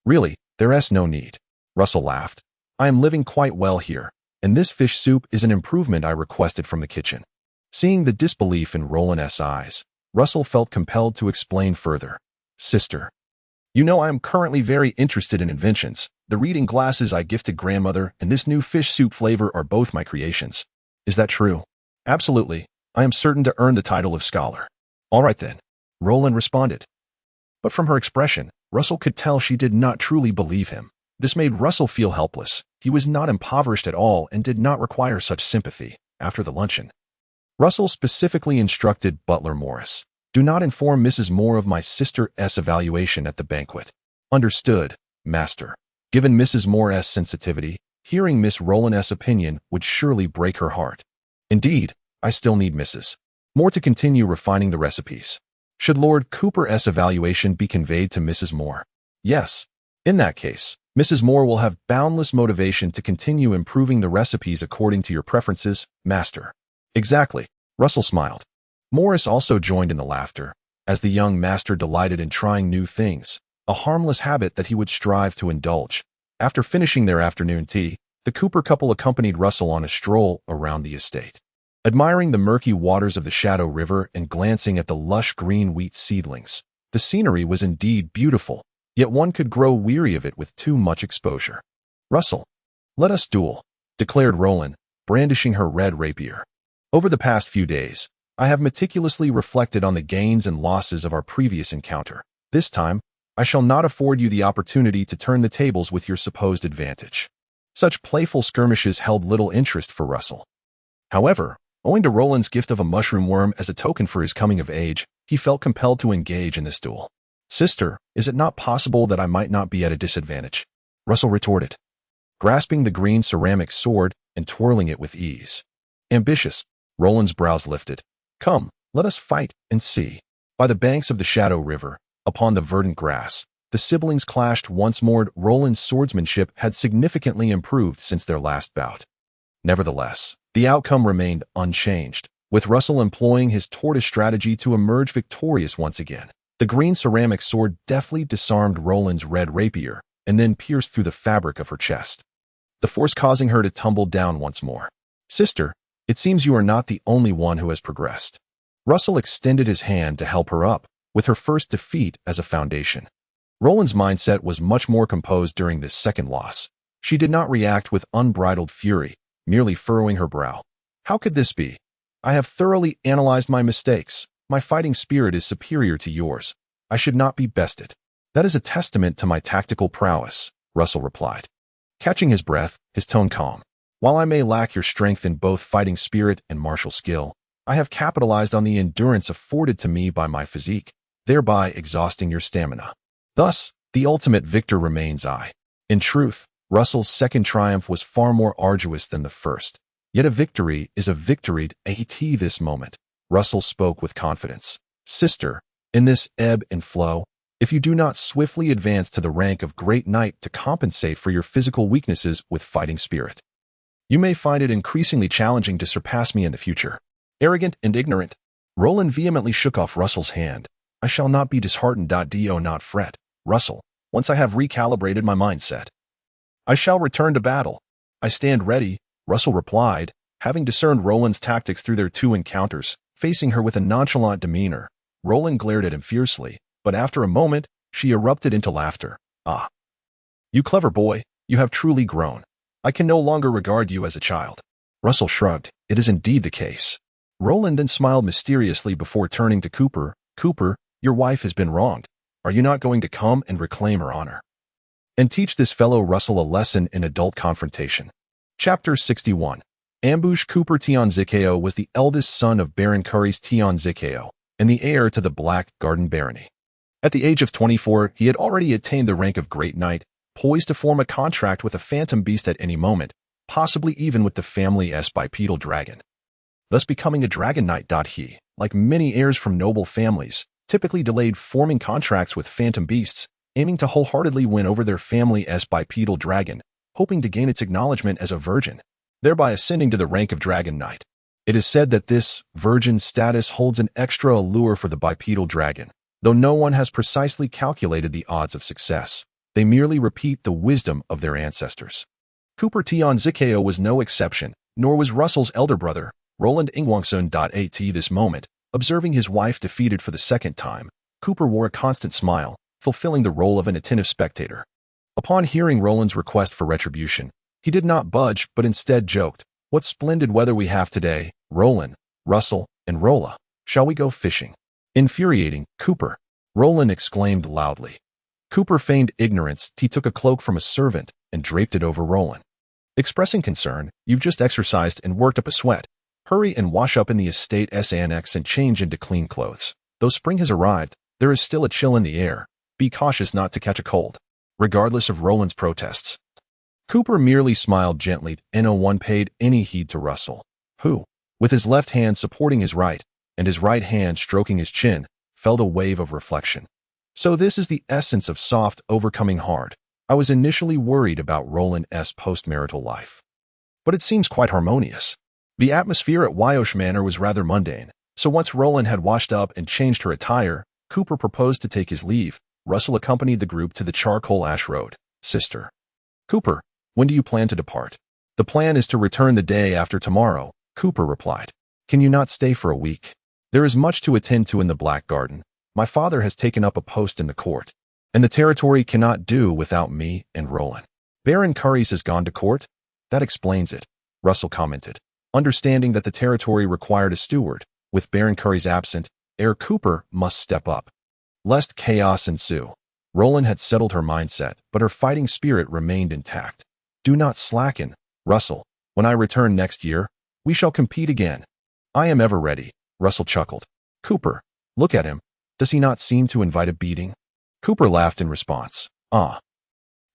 [SPEAKER 1] Really, there's no need. Russell laughed. I am living quite well here, and this fish soup is an improvement I requested from the kitchen. Seeing the disbelief in Roland's eyes, Russell felt compelled to explain further. Sister. You know I am currently very interested in inventions. The reading glasses I gifted grandmother and this new fish soup flavor are both my creations. Is that true? Absolutely. I am certain to earn the title of scholar. All right then. Roland responded. But from her expression, Russell could tell she did not truly believe him. This made Russell feel helpless. He was not impoverished at all and did not require such sympathy. After the luncheon, Russell specifically instructed Butler Morris, do not inform Mrs. Moore of my sister's evaluation at the banquet. Understood, Master. Given Mrs. Moore's sensitivity, hearing Miss Rowland's opinion would surely break her heart. Indeed, I still need Mrs. Moore to continue refining the recipes. Should Lord Cooper's evaluation be conveyed to Mrs. Moore? Yes. In that case, Mrs. Moore will have boundless motivation to continue improving the recipes according to your preferences, master. Exactly. Russell smiled. Morris also joined in the laughter, as the young master delighted in trying new things, a harmless habit that he would strive to indulge. After finishing their afternoon tea, the Cooper couple accompanied Russell on a stroll around the estate. Admiring the murky waters of the Shadow River and glancing at the lush green wheat seedlings, the scenery was indeed beautiful, yet one could grow weary of it with too much exposure. Russell, let us duel, declared Rowland, brandishing her red rapier. Over the past few days, I have meticulously reflected on the gains and losses of our previous encounter. This time, I shall not afford you the opportunity to turn the tables with your supposed advantage. Such playful skirmishes held little interest for Russell. However, owing to Rowland's gift of a mushroom worm as a token for his coming of age, he felt compelled to engage in this duel. Sister, is it not possible that I might not be at a disadvantage? Russell retorted, grasping the green ceramic sword and twirling it with ease. Ambitious, Rowland's brows lifted. Come, let us fight and see. By the banks of the Shadow River, upon the verdant grass, the siblings clashed once more. Rowland's swordsmanship had significantly improved since their last bout. Nevertheless, the outcome remained unchanged, with Russell employing his tortoise strategy to emerge victorious once again. The green ceramic sword deftly disarmed Rowland's red rapier and then pierced through the fabric of her chest, the force causing her to tumble down once more. Sister, it seems you are not the only one who has progressed. Russell extended his hand to help her up, with her first defeat as a foundation. Rowland's mindset was much more composed during this second loss. She did not react with unbridled fury, merely furrowing her brow. How could this be? I have thoroughly analyzed my mistakes. My fighting spirit is superior to yours. I should not be bested. That is a testament to my tactical prowess, Russell replied, catching his breath, his tone calm. While I may lack your strength in both fighting spirit and martial skill, I have capitalized on the endurance afforded to me by my physique, thereby exhausting your stamina. Thus, the ultimate victor remains I. In truth, Russell's second triumph was far more arduous than the first. Yet a victory is a victory at this moment. Russell spoke with confidence. Sister, in this ebb and flow, if you do not swiftly advance to the rank of great knight to compensate for your physical weaknesses with fighting spirit, you may find it increasingly challenging to surpass me in the future. Arrogant and ignorant, Rowland vehemently shook off Russell's hand. I shall not be disheartened. Do not fret, Russell, once I have recalibrated my mindset. I shall return to battle. I stand ready, Russell replied, having discerned Rowland's tactics through their two encounters. Facing her with a nonchalant demeanor, Rowland glared at him fiercely, but after a moment, she erupted into laughter. Ah! You clever boy, you have truly grown. I can no longer regard you as a child. Russell shrugged. It is indeed the case. Rowland then smiled mysteriously before turning to Cooper. Cooper, your wife has been wronged. Are you not going to come and reclaim her honor and teach this fellow Russell a lesson in adult confrontation? Chapter 61. Ambush. Cooper Tionzikeo was the eldest son of Baron Curry's Tionzikeo and the heir to the Black Garden Barony. At the age of 24, he had already attained the rank of Great Knight, poised to form a contract with a phantom beast at any moment, possibly even with the family's bipedal dragon, thus becoming a dragon knight. He, like many heirs from noble families, typically delayed forming contracts with phantom beasts, aiming to wholeheartedly win over their family's bipedal dragon, hoping to gain its acknowledgement as a virgin, thereby ascending to the rank of Dragon Knight. It is said that this virgin status holds an extra allure for the bipedal dragon, though no one has precisely calculated the odds of success. They merely repeat the wisdom of their ancestors. Cooper Tionzikeo was no exception, nor was Russell's elder brother, Rowland Ingwangsun. At this moment, observing his wife defeated for the second time, Cooper wore a constant smile, fulfilling the role of an attentive spectator. Upon hearing Rowland's request for retribution, he did not budge, but instead joked, What splendid weather we have today, Rowland, Russell, and Rolla. Shall we go fishing? Infuriating, Cooper, Rowland exclaimed loudly. Cooper feigned ignorance. He took a cloak from a servant and draped it over Rowland. Expressing concern, You've just exercised and worked up a sweat. Hurry and wash up in the estate's annex and change into clean clothes. Though spring has arrived, there is still a chill in the air. Be cautious not to catch a cold. regardless of Roland's protests. Cooper merely smiled gently, and no one paid any heed to Russell, who, with his left hand supporting his right, and his right hand stroking his chin, felt a wave of reflection. So this is the essence of soft overcoming hard. I was initially worried about Roland's post-marital life, but it seems quite harmonious. The atmosphere at Wyosh Manor was rather mundane, so once Roland had washed up and changed her attire, Cooper proposed to take his leave. Russell accompanied the group to the charcoal ash road. Sister. Cooper, when do you plan to depart? The plan is to return the day after tomorrow, Cooper replied. Can you not stay for a week? There is much to attend to in the Black Garden. My father has taken up a post in the court, and the territory cannot do without me and Roland. Baron Curries has gone to court? That explains it, Russell commented, understanding that the territory required a steward. With Baron Curries absent, heir Cooper must step up, lest chaos ensue. Roland had settled her mindset, but her fighting spirit remained intact. Do not slacken, Russell. When I return next year, we shall compete again. I am ever ready, Russell chuckled. Cooper, look at him. Does he not seem to invite a beating? Cooper laughed in response. Ah.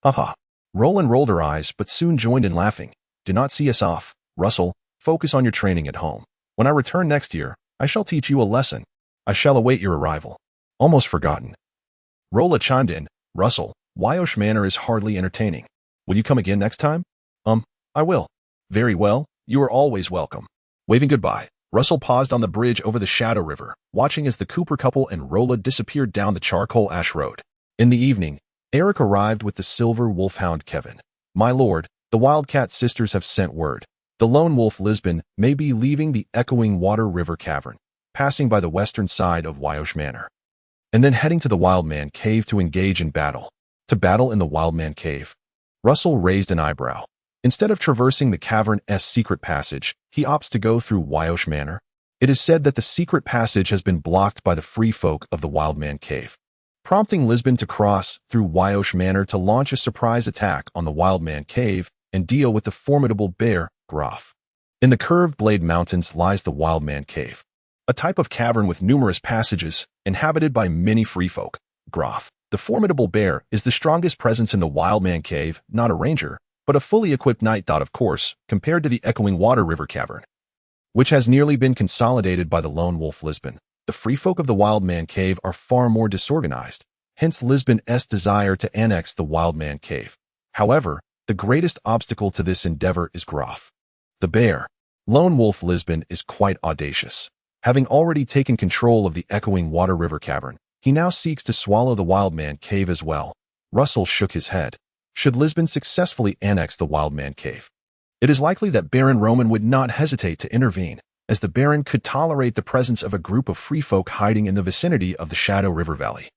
[SPEAKER 1] Haha. Roland rolled her eyes, but soon joined in laughing. Do not see us off, Russell. Focus on your training at home. When I return next year, I shall teach you a lesson. I shall await your arrival. Almost forgotten. Rolla chimed in. Russell, Wyosh Manor is hardly entertaining. Will you come again next time? I will. Very well. You are always welcome. Waving goodbye, Russell paused on the bridge over the Shadow River, watching as the Cooper couple and Rolla disappeared down the charcoal ash road. In the evening, Eric arrived with the silver wolfhound Kevin. My lord, the Wildcat sisters have sent word. The lone wolf Lisbon may be leaving the echoing Water River Cavern, passing by the western side of Wyosh Manor, and then heading to the Wildman Cave to engage in battle. To battle in the Wildman Cave. Russell raised an eyebrow. Instead of traversing the cavern's secret passage, he opts to go through Wyosh Manor. It is said that the secret passage has been blocked by the free folk of the Wildman Cave, prompting Lisbon to cross through Wyosh Manor to launch a surprise attack on the Wildman Cave and deal with the formidable bear, Groff. In the Curved Blade Mountains lies the Wildman Cave, a type of cavern with numerous passages, inhabited by many free folk. Groff, the formidable bear, is the strongest presence in the Wildman Cave, not a ranger, but a fully equipped knight. Of course, compared to the echoing Water River Cavern, which has nearly been consolidated by the lone wolf Lisbon, the free folk of the Wildman Cave are far more disorganized, hence Lisbon's desire to annex the Wildman Cave. However, the greatest obstacle to this endeavor is Groff. The bear. Lone wolf Lisbon is quite audacious. Having already taken control of the echoing Water River Cavern, he now seeks to swallow the Wildman Cave as well. Russell shook his head. Should Lisbon successfully annex the Wildman Cave, it is likely that Baron Roman would not hesitate to intervene, as the Baron could tolerate the presence of a group of free folk hiding in the vicinity of the Shadow River Valley,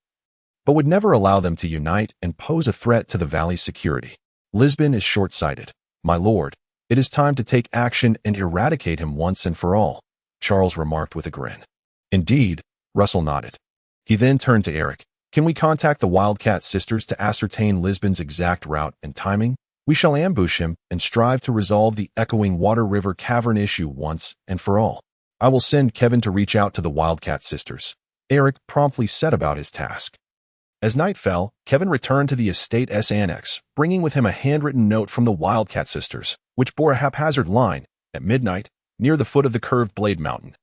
[SPEAKER 1] but would never allow them to unite and pose a threat to the valley's security. Lisbon is short-sighted. My lord, it is time to take action and eradicate him once and for all, Charles remarked with a grin. Indeed, Russell nodded. He then turned to Eric. Can we contact the Wildcat sisters to ascertain Lisbon's exact route and timing? We shall ambush him and strive to resolve the echoing Water River Cavern issue once and for all. I will send Kevin to reach out to the Wildcat sisters. Eric promptly set about his task. As night fell, Kevin returned to the estate's annex, bringing with him a handwritten note from the Wildcat sisters, which bore a haphazard line, at midnight, near the foot of the Curved Blade Mountain.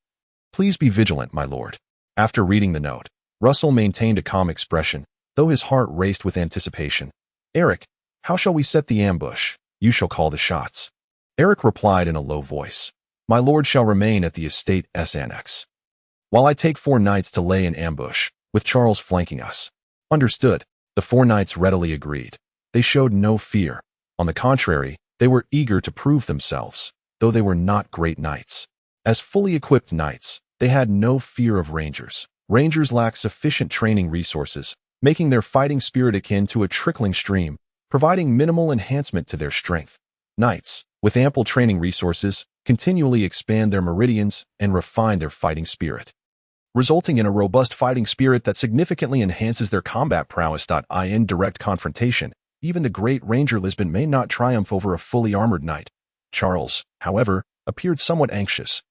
[SPEAKER 1] Please be vigilant, my lord. After reading the note, Russell maintained a calm expression, though his heart raced with anticipation. Eric, how shall we set the ambush? You shall call the shots. Eric replied in a low voice. My lord shall remain at the estate's annex, while I take 4 knights to lay an ambush, with Charles flanking us. Understood. The 4 knights readily agreed. They showed no fear. On the contrary, they were eager to prove themselves, though they were not great knights. As fully equipped knights, they had no fear of rangers. Rangers lack sufficient training resources, making their fighting spirit akin to a trickling stream, providing minimal enhancement to their strength. Knights, with ample training resources, continually expand their meridians and refine their fighting spirit, resulting in a robust fighting spirit that significantly enhances their combat prowess. In direct confrontation, even the great ranger Lisbon may not triumph over a fully armored knight. Charles, however, appeared somewhat anxious.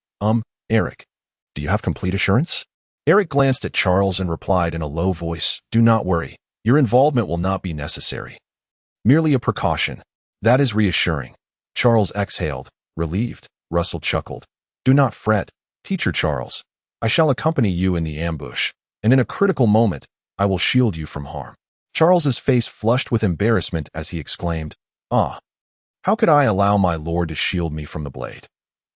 [SPEAKER 1] Eric, do you have complete assurance? Eric glanced at Charles and replied in a low voice, do not worry. Your involvement will not be necessary. Merely a precaution. That is reassuring. Charles exhaled, relieved. Russell chuckled. Do not fret, Teacher Charles. I shall accompany you in the ambush, and in a critical moment, I will shield you from harm. Charles's face flushed with embarrassment as he exclaimed, Ah! How could I allow my lord to shield me from the blade?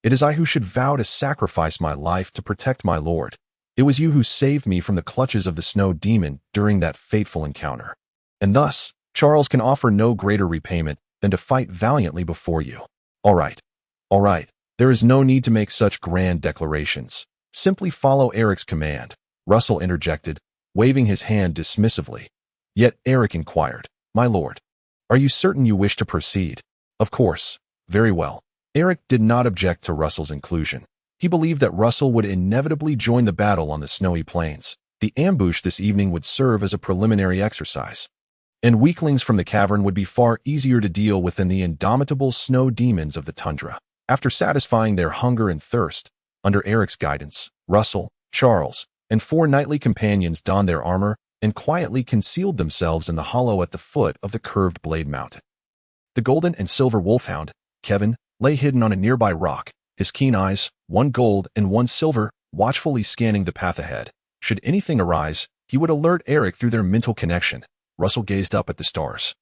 [SPEAKER 1] It is I who should vow to sacrifice my life to protect my lord. It was you who saved me from the clutches of the snow demon during that fateful encounter. And thus, Charles can offer no greater repayment than to fight valiantly before you. All right. There is no need to make such grand declarations. Simply follow Eric's command, Russell interjected, waving his hand dismissively. Yet Eric inquired, My lord, are you certain you wish to proceed? Of course. Very well. Eric did not object to Russell's inclusion. He believed that Russell would inevitably join the battle on the snowy plains. The ambush this evening would serve as a preliminary exercise, and weaklings from the cavern would be far easier to deal with than the indomitable snow demons of the tundra. After satisfying their hunger and thirst, under Eric's guidance, Russell, Charles, and 4 knightly companions donned their armor and quietly concealed themselves in the hollow at the foot of the curved blade mountain. The golden and silver wolfhound, Kevin, lay hidden on a nearby rock, his keen eyes, 1 gold and 1 silver, watchfully scanning the path ahead. Should anything arise, he would alert Eric through their mental connection. Russell gazed up at the stars,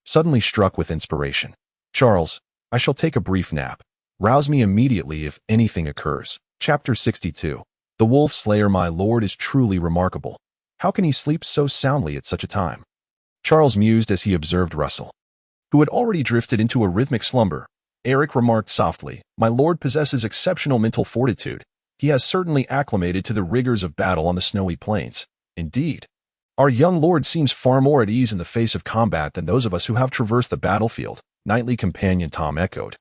[SPEAKER 1] suddenly struck with inspiration. Charles, I shall take a brief nap. Rouse me immediately if anything occurs. Chapter 62. The Wolf Slayer, my lord, is truly remarkable. How can he sleep so soundly at such a time? Charles mused as he observed Russell, who had already drifted into a rhythmic slumber. Eric remarked softly, My lord possesses exceptional mental fortitude. He has certainly acclimated to the rigors of battle on the snowy plains. Indeed, our young lord seems far more at ease in the face of combat than those of us who have traversed the battlefield, knightly companion Tom echoed,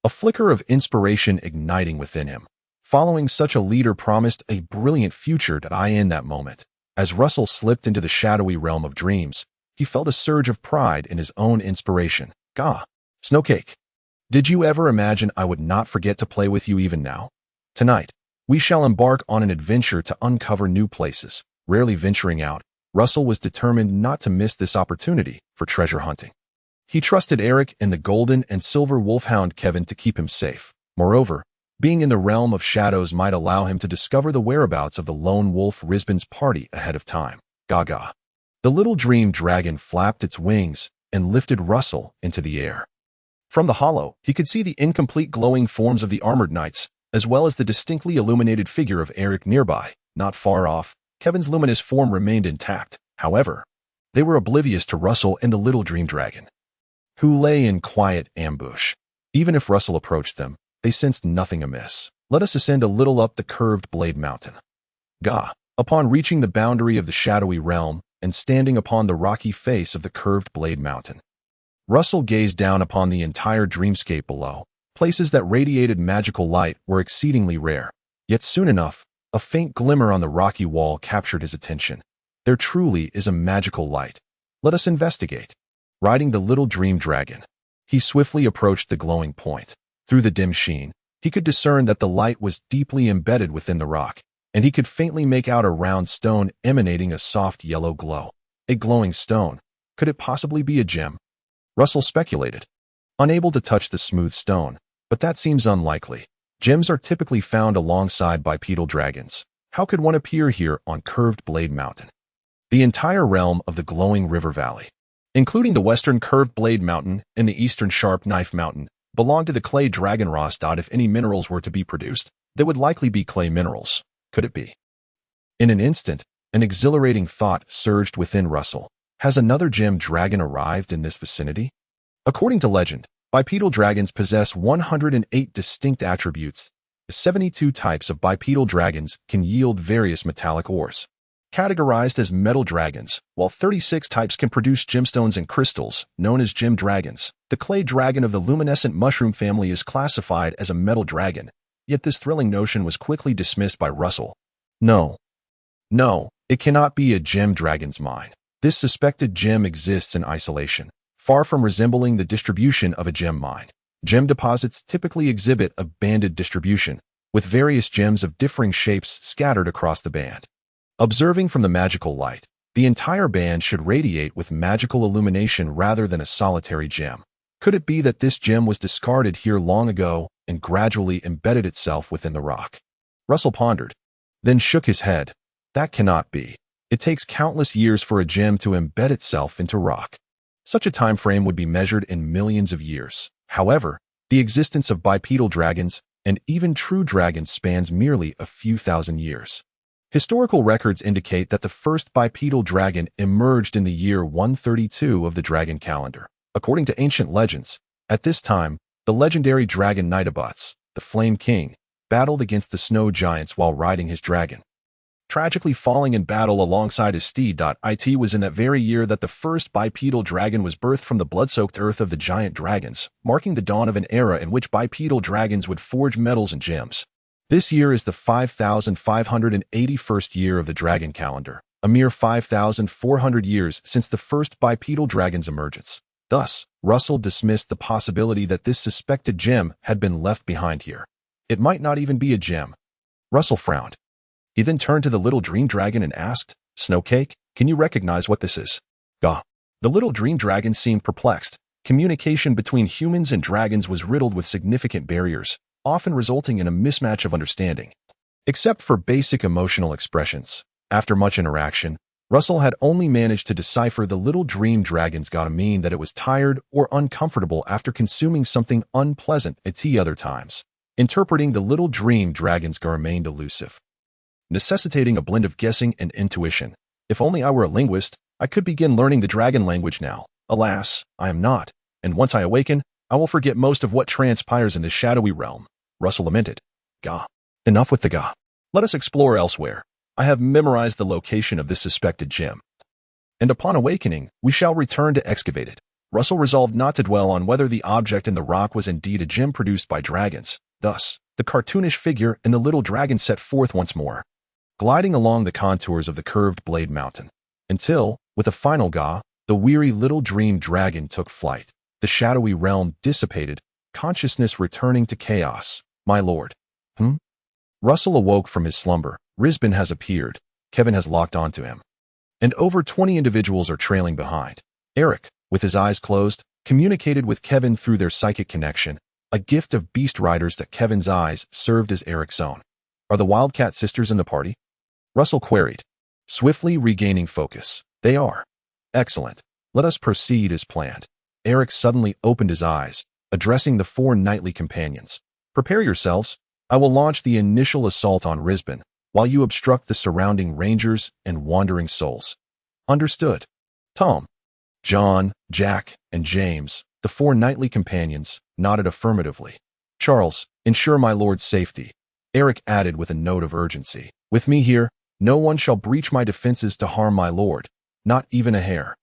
[SPEAKER 1] a flicker of inspiration igniting within him. Following such a leader promised a brilliant future to eye in that moment. As Russell slipped into the shadowy realm of dreams, he felt a surge of pride in his own inspiration. Gah! Snowcake! Did you ever imagine I would not forget to play with you even now? Tonight, we shall embark on an adventure to uncover new places. Rarely venturing out, Russell was determined not to miss this opportunity for treasure hunting. He trusted Eric and the golden and silver wolfhound Kevin to keep him safe. Moreover, being in the realm of shadows might allow him to discover the whereabouts of the lone wolf Risbin's party ahead of time. Gaga. The little dream dragon flapped its wings and lifted Russell into the air. From the hollow, he could see the incomplete glowing forms of the armored knights, as well as the distinctly illuminated figure of Eric nearby. Not far off, Kevin's luminous form remained intact. However, they were oblivious to Russell and the little dream dragon, who lay in quiet ambush. Even if Russell approached them, they sensed nothing amiss. Let us ascend a little up the curved blade mountain. Gah! Upon reaching the boundary of the shadowy realm and standing upon the rocky face of the curved blade mountain, Russell gazed down upon the entire dreamscape below. Places that radiated magical light were exceedingly rare. Yet soon enough, a faint glimmer on the rocky wall captured his attention. There truly is a magical light. Let us investigate. Riding the little dream dragon, he swiftly approached the glowing point. Through the dim sheen, he could discern that the light was deeply embedded within the rock, and he could faintly make out a round stone emanating a soft yellow glow. A glowing stone. Could it possibly be a gem? Russell speculated, unable to touch the smooth stone, but that seems unlikely. Gems are typically found alongside bipedal dragons. How could one appear here on curved blade mountain? The entire realm of the glowing river valley, including the western curved blade mountain and the eastern sharp knife mountain, belonged to the clay dragon Ross. If any minerals were to be produced, they would likely be clay minerals. Could it be? In an instant, an exhilarating thought surged within Russell. Has another gem dragon arrived in this vicinity? According to legend, bipedal dragons possess 108 distinct attributes. 72 types of bipedal dragons can yield various metallic ores, categorized as metal dragons, while 36 types can produce gemstones and crystals, known as gem dragons. The clay dragon of the Luminescent Mushroom family is classified as a metal dragon, yet this thrilling notion was quickly dismissed by Russell. No, it cannot be a gem dragon's mine. This suspected gem exists in isolation, far from resembling the distribution of a gem mine. Gem deposits typically exhibit a banded distribution, with various gems of differing shapes scattered across the band. Observing from the magical light, The entire band should radiate with magical illumination rather than a solitary gem. Could it be that this gem was discarded here long ago and gradually embedded itself within the rock? Russell pondered, then shook his head. That cannot be. It takes countless years for a gem to embed itself into rock. Such a time frame would be measured in millions of years. However, the existence of bipedal dragons and even true dragons spans merely a few thousand years. Historical records indicate that the first bipedal dragon emerged in the year 132 of the dragon calendar. According to ancient legends, at this time, the legendary dragon Nightabots, the Flame King, battled against the snow giants while riding his dragon, tragically falling in battle alongside his steed. It was in that very year that the first bipedal dragon was birthed from the blood-soaked earth of the giant dragons, marking the dawn of an era in which bipedal dragons would forge metals and gems. This year is the 5,581st year of the dragon calendar, a mere 5,400 years since the first bipedal dragon's emergence. Thus, Russell dismissed the possibility that this suspected gem had been left behind here. It might not even be a gem. Russell frowned. He then turned to the little dream dragon and asked, "Snowcake, can you recognize what this is?" Gah. The little dream dragon seemed perplexed. Communication between humans and dragons was riddled with significant barriers, often resulting in a mismatch of understanding. Except for basic emotional expressions, after much interaction, Russell had only managed to decipher the little dream dragon's gotta mean that it was tired or uncomfortable after consuming something unpleasant at other times. Interpreting the little dream dragon's remained elusive, necessitating a blend of guessing and intuition. If only I were a linguist, I could begin learning the dragon language now. Alas, I am not, and once I awaken, I will forget most of what transpires in this shadowy realm. Russell lamented. Gah. Enough with the gah. Let us explore elsewhere. I have memorized the location of this suspected gem, and upon awakening, we shall return to excavate it. Russell resolved not to dwell on whether the object in the rock was indeed a gem produced by dragons. Thus, the cartoonish figure in the little dragon set forth once more, gliding along the contours of the curved blade mountain, until, with a final gah, the weary little dream dragon took flight. The shadowy realm dissipated, consciousness returning to chaos. My lord. Russell awoke from his slumber. Risbin has appeared. Kevin has locked onto him, and over 20 individuals are trailing behind. Eric, with his eyes closed, communicated with Kevin through their psychic connection, a gift of beast riders that Kevin's eyes served as Eric's own. Are the Wildcat sisters in the party? Russell queried, swiftly regaining focus. They are. Excellent. Let us proceed as planned. Eric suddenly opened his eyes, addressing the 4 knightly companions. Prepare yourselves. I will launch the initial assault on Risbin, while you obstruct the surrounding rangers and wandering souls. Understood. Tom, John, Jack, and James, the 4 knightly companions, nodded affirmatively. Charles, ensure my lord's safety. Eric added with a note of urgency. With me here, no one shall breach my defenses to harm my lord, not even a hair.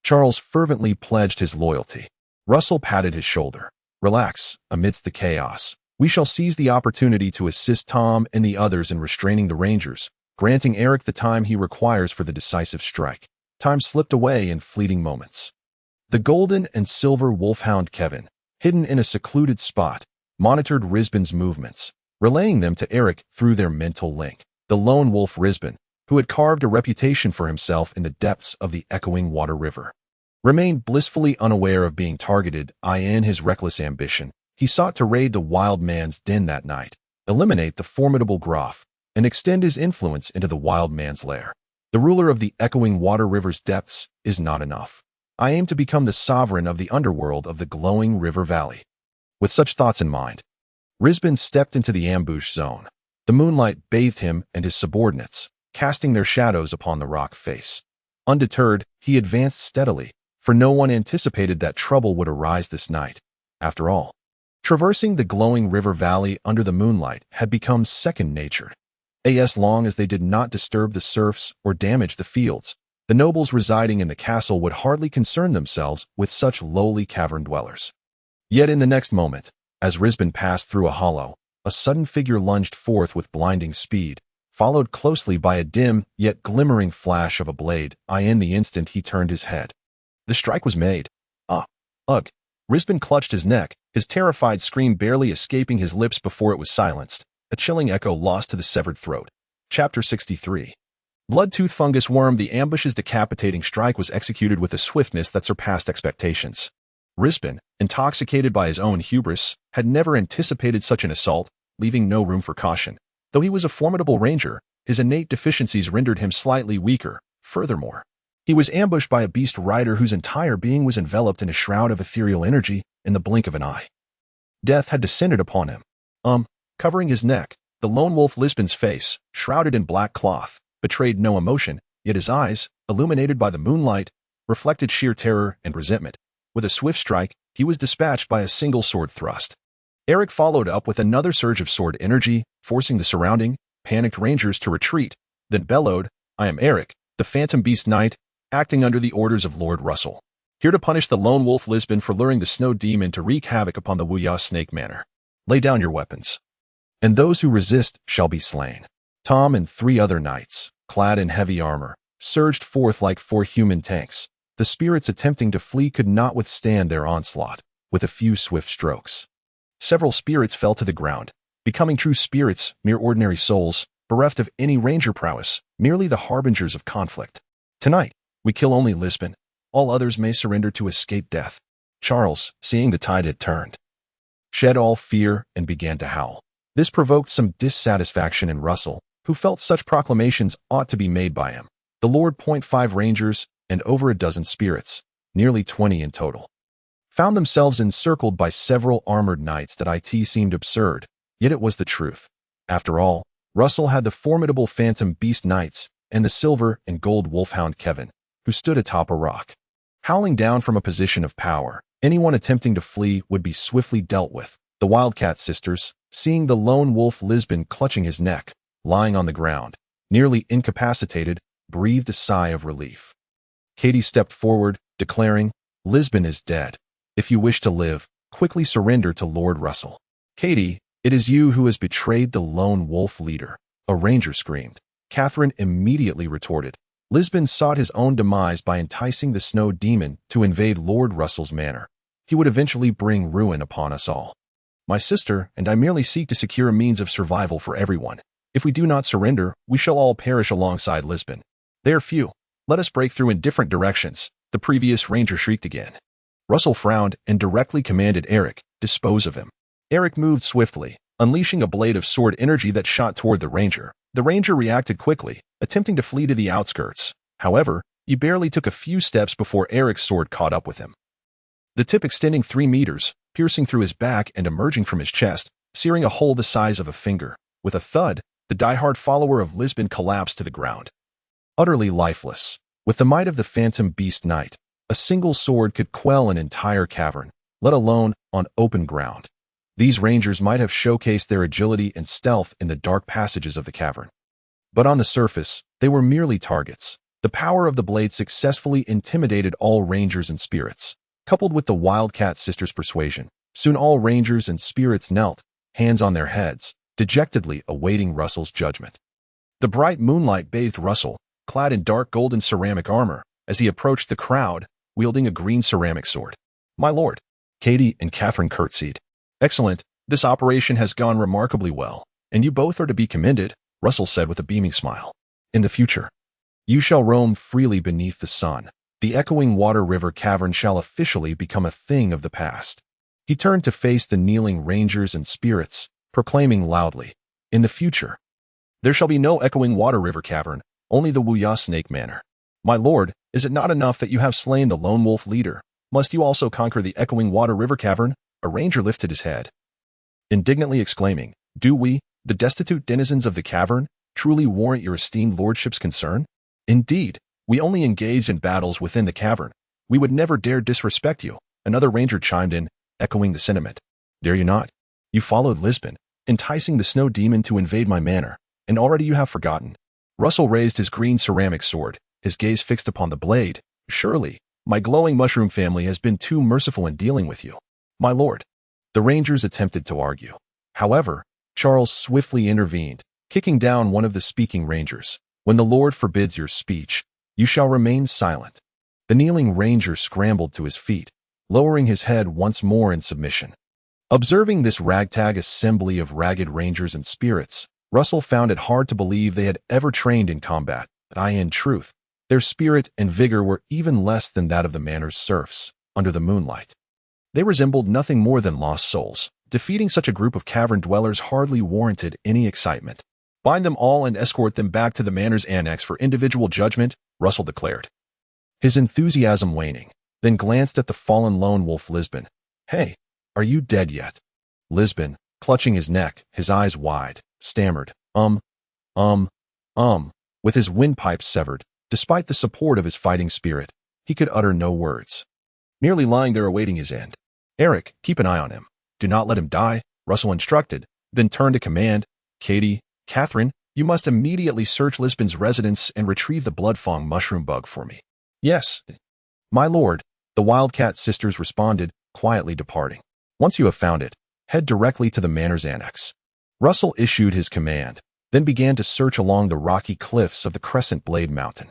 [SPEAKER 1] Charles fervently pledged his loyalty. Russell patted his shoulder. Relax, amidst the chaos. We shall seize the opportunity to assist Tom and the others in restraining the rangers, granting Eric the time he requires for the decisive strike. Time slipped away in fleeting moments. The golden and silver wolfhound Kevin, hidden in a secluded spot, monitored Risbin's movements, relaying them to Eric through their mental link. The lone wolf Risbin, who had carved a reputation for himself in the depths of the echoing water river, remained blissfully unaware of being targeted. In his reckless ambition, he sought to raid the wild man's den that night, eliminate the formidable Groff, and extend his influence into the wild man's lair. The ruler of the echoing water river's depths is not enough. I aim to become the sovereign of the underworld of the glowing river valley. With such thoughts in mind, Risbin stepped into the ambush zone. The moonlight bathed him and his subordinates, casting their shadows upon the rock face. Undeterred, he advanced steadily, for no one anticipated that trouble would arise this night. After all, traversing the glowing river valley under the moonlight had become second nature. As long as they did not disturb the serfs or damage the fields, the nobles residing in the castle would hardly concern themselves with such lowly cavern dwellers. Yet in the next moment, as Risbin passed through a hollow, a sudden figure lunged forth with blinding speed, followed closely by a dim yet glimmering flash of a blade. In the instant he turned his head, the strike was made. Ugh! Risbin clutched his neck, his terrified scream barely escaping his lips before it was silenced, a chilling echo lost to the severed throat. Chapter 63. Bloodtooth fungus worm, the ambush's decapitating strike was executed with a swiftness that surpassed expectations. Risbin, intoxicated by his own hubris, had never anticipated such an assault, leaving no room for caution. Though he was a formidable ranger, his innate deficiencies rendered him slightly weaker. Furthermore, he was ambushed by a beast rider whose entire being was enveloped in a shroud of ethereal energy in the blink of an eye. Death had descended upon him. Covering his neck, the lone wolf Lisbon's face, shrouded in black cloth, betrayed no emotion, yet his eyes, illuminated by the moonlight, reflected sheer terror and resentment. With a swift strike, he was dispatched by a single sword thrust. Eric followed up with another surge of sword energy, forcing the surrounding, panicked rangers to retreat, then bellowed, "I am Eric, the Phantom Beast Knight, acting under the orders of Lord Russell, here to punish the lone wolf Lisbon for luring the snow demon to wreak havoc upon the Wuya Snake Manor. Lay down your weapons, and those who resist shall be slain." Tom and 3 other knights, clad in heavy armor, surged forth like 4 human tanks. The spirits attempting to flee could not withstand their onslaught, with a few swift strokes. Several spirits fell to the ground, becoming true spirits, mere ordinary souls, bereft of any ranger prowess, merely the harbingers of conflict. "Tonight, we kill only Lisbon. All others may surrender to escape death." Charles, seeing the tide had turned, shed all fear and began to howl. This provoked some dissatisfaction in Russell, who felt such proclamations ought to be made by him. The Lord, 5 rangers, and over a dozen spirits, nearly 20 in total, found themselves encircled by several armored knights. That seemed absurd, yet it was the truth. After all, Russell had the formidable Phantom Beast Knights and the silver and gold wolfhound Kevin, who stood atop a rock. Howling down from a position of power, anyone attempting to flee would be swiftly dealt with. The Wildcat sisters, seeing the lone wolf Lisbon clutching his neck, lying on the ground, nearly incapacitated, breathed a sigh of relief. Katie stepped forward, declaring, "Lisbon is dead. If you wish to live, quickly surrender to Lord Russell." "Katie, it is you who has betrayed the lone wolf leader," a ranger screamed. Catherine immediately retorted, "Lisbon sought his own demise by enticing the snow demon to invade Lord Russell's manor. He would eventually bring ruin upon us all. My sister and I merely seek to secure a means of survival for everyone. If we do not surrender, we shall all perish alongside Lisbon. They are few. Let us break through in different directions," the previous ranger shrieked again. Russell frowned and directly commanded Eric, "Dispose of him." Eric moved swiftly, unleashing a blade of sword energy that shot toward the ranger. The ranger reacted quickly, attempting to flee to the outskirts. However, he barely took a few steps before Eric's sword caught up with him. The tip extending 3 meters, piercing through his back and emerging from his chest, searing a hole the size of a finger. With a thud, the diehard follower of Lisbon collapsed to the ground, utterly lifeless. With the might of the Phantom Beast Knight, a single sword could quell an entire cavern, let alone on open ground. These rangers might have showcased their agility and stealth in the dark passages of the cavern, but on the surface, they were merely targets. The power of the blade successfully intimidated all rangers and spirits. Coupled with the Wildcat sisters' persuasion, soon all rangers and spirits knelt, hands on their heads, dejectedly awaiting Russell's judgment. The bright moonlight bathed Russell, clad in dark golden ceramic armor, as he approached the crowd, wielding a green ceramic sword. "My lord." Katie and Catherine curtsied. "Excellent. This operation has gone remarkably well, and you both are to be commended," Russell said with a beaming smile. "In the future, you shall roam freely beneath the sun. The echoing water river cavern shall officially become a thing of the past." He turned to face the kneeling rangers and spirits, proclaiming loudly, "In the future, there shall be no echoing water river cavern, only the Wuya Snake Manor. My lord, is it not enough that you have slain the lone wolf leader? Must you also conquer the echoing water river cavern?" A ranger lifted his head, indignantly exclaiming, "Do we, the destitute denizens of the cavern, truly warrant your esteemed lordship's concern? Indeed, we only engaged in battles within the cavern. We would never dare disrespect you." Another ranger chimed in, echoing the sentiment. "Dare you not? You followed Lisbon, enticing the snow demon to invade my manor, and already you have forgotten." Russell raised his green ceramic sword, his gaze fixed upon the blade. "Surely, my glowing mushroom family has been too merciful in dealing with you, my lord." The rangers attempted to argue. However, Charles swiftly intervened, kicking down one of the speaking rangers. "When the Lord forbids your speech, you shall remain silent." The kneeling ranger scrambled to his feet, lowering his head once more in submission. Observing this ragtag assembly of ragged rangers and spirits, Russell found it hard to believe they had ever trained in combat. but in truth, their spirit and vigor were even less than that of the manor's serfs, under the moonlight. They resembled nothing more than lost souls. Defeating such a group of cavern dwellers hardly warranted any excitement. "Bind them all and escort them back to the manor's annex for individual judgment," Russell declared, his enthusiasm waning, then glanced at the fallen lone wolf Lisbon. "Hey, are you dead yet?" Lisbon, clutching his neck, his eyes wide, stammered, With his windpipes severed, despite the support of his fighting spirit, he could utter no words. Merely lying there awaiting his end. "Eric, keep an eye on him. Do not let him die," Russell instructed, then turned to command. "Katie, Catherine, you must immediately search Lisbon's residence and retrieve the blood-fong mushroom bug for me." "Yes, my lord," the Wildcat sisters responded, quietly departing. "Once you have found it, head directly to the manor's annex." Russell issued his command, then began to search along the rocky cliffs of the Crescent Blade Mountain.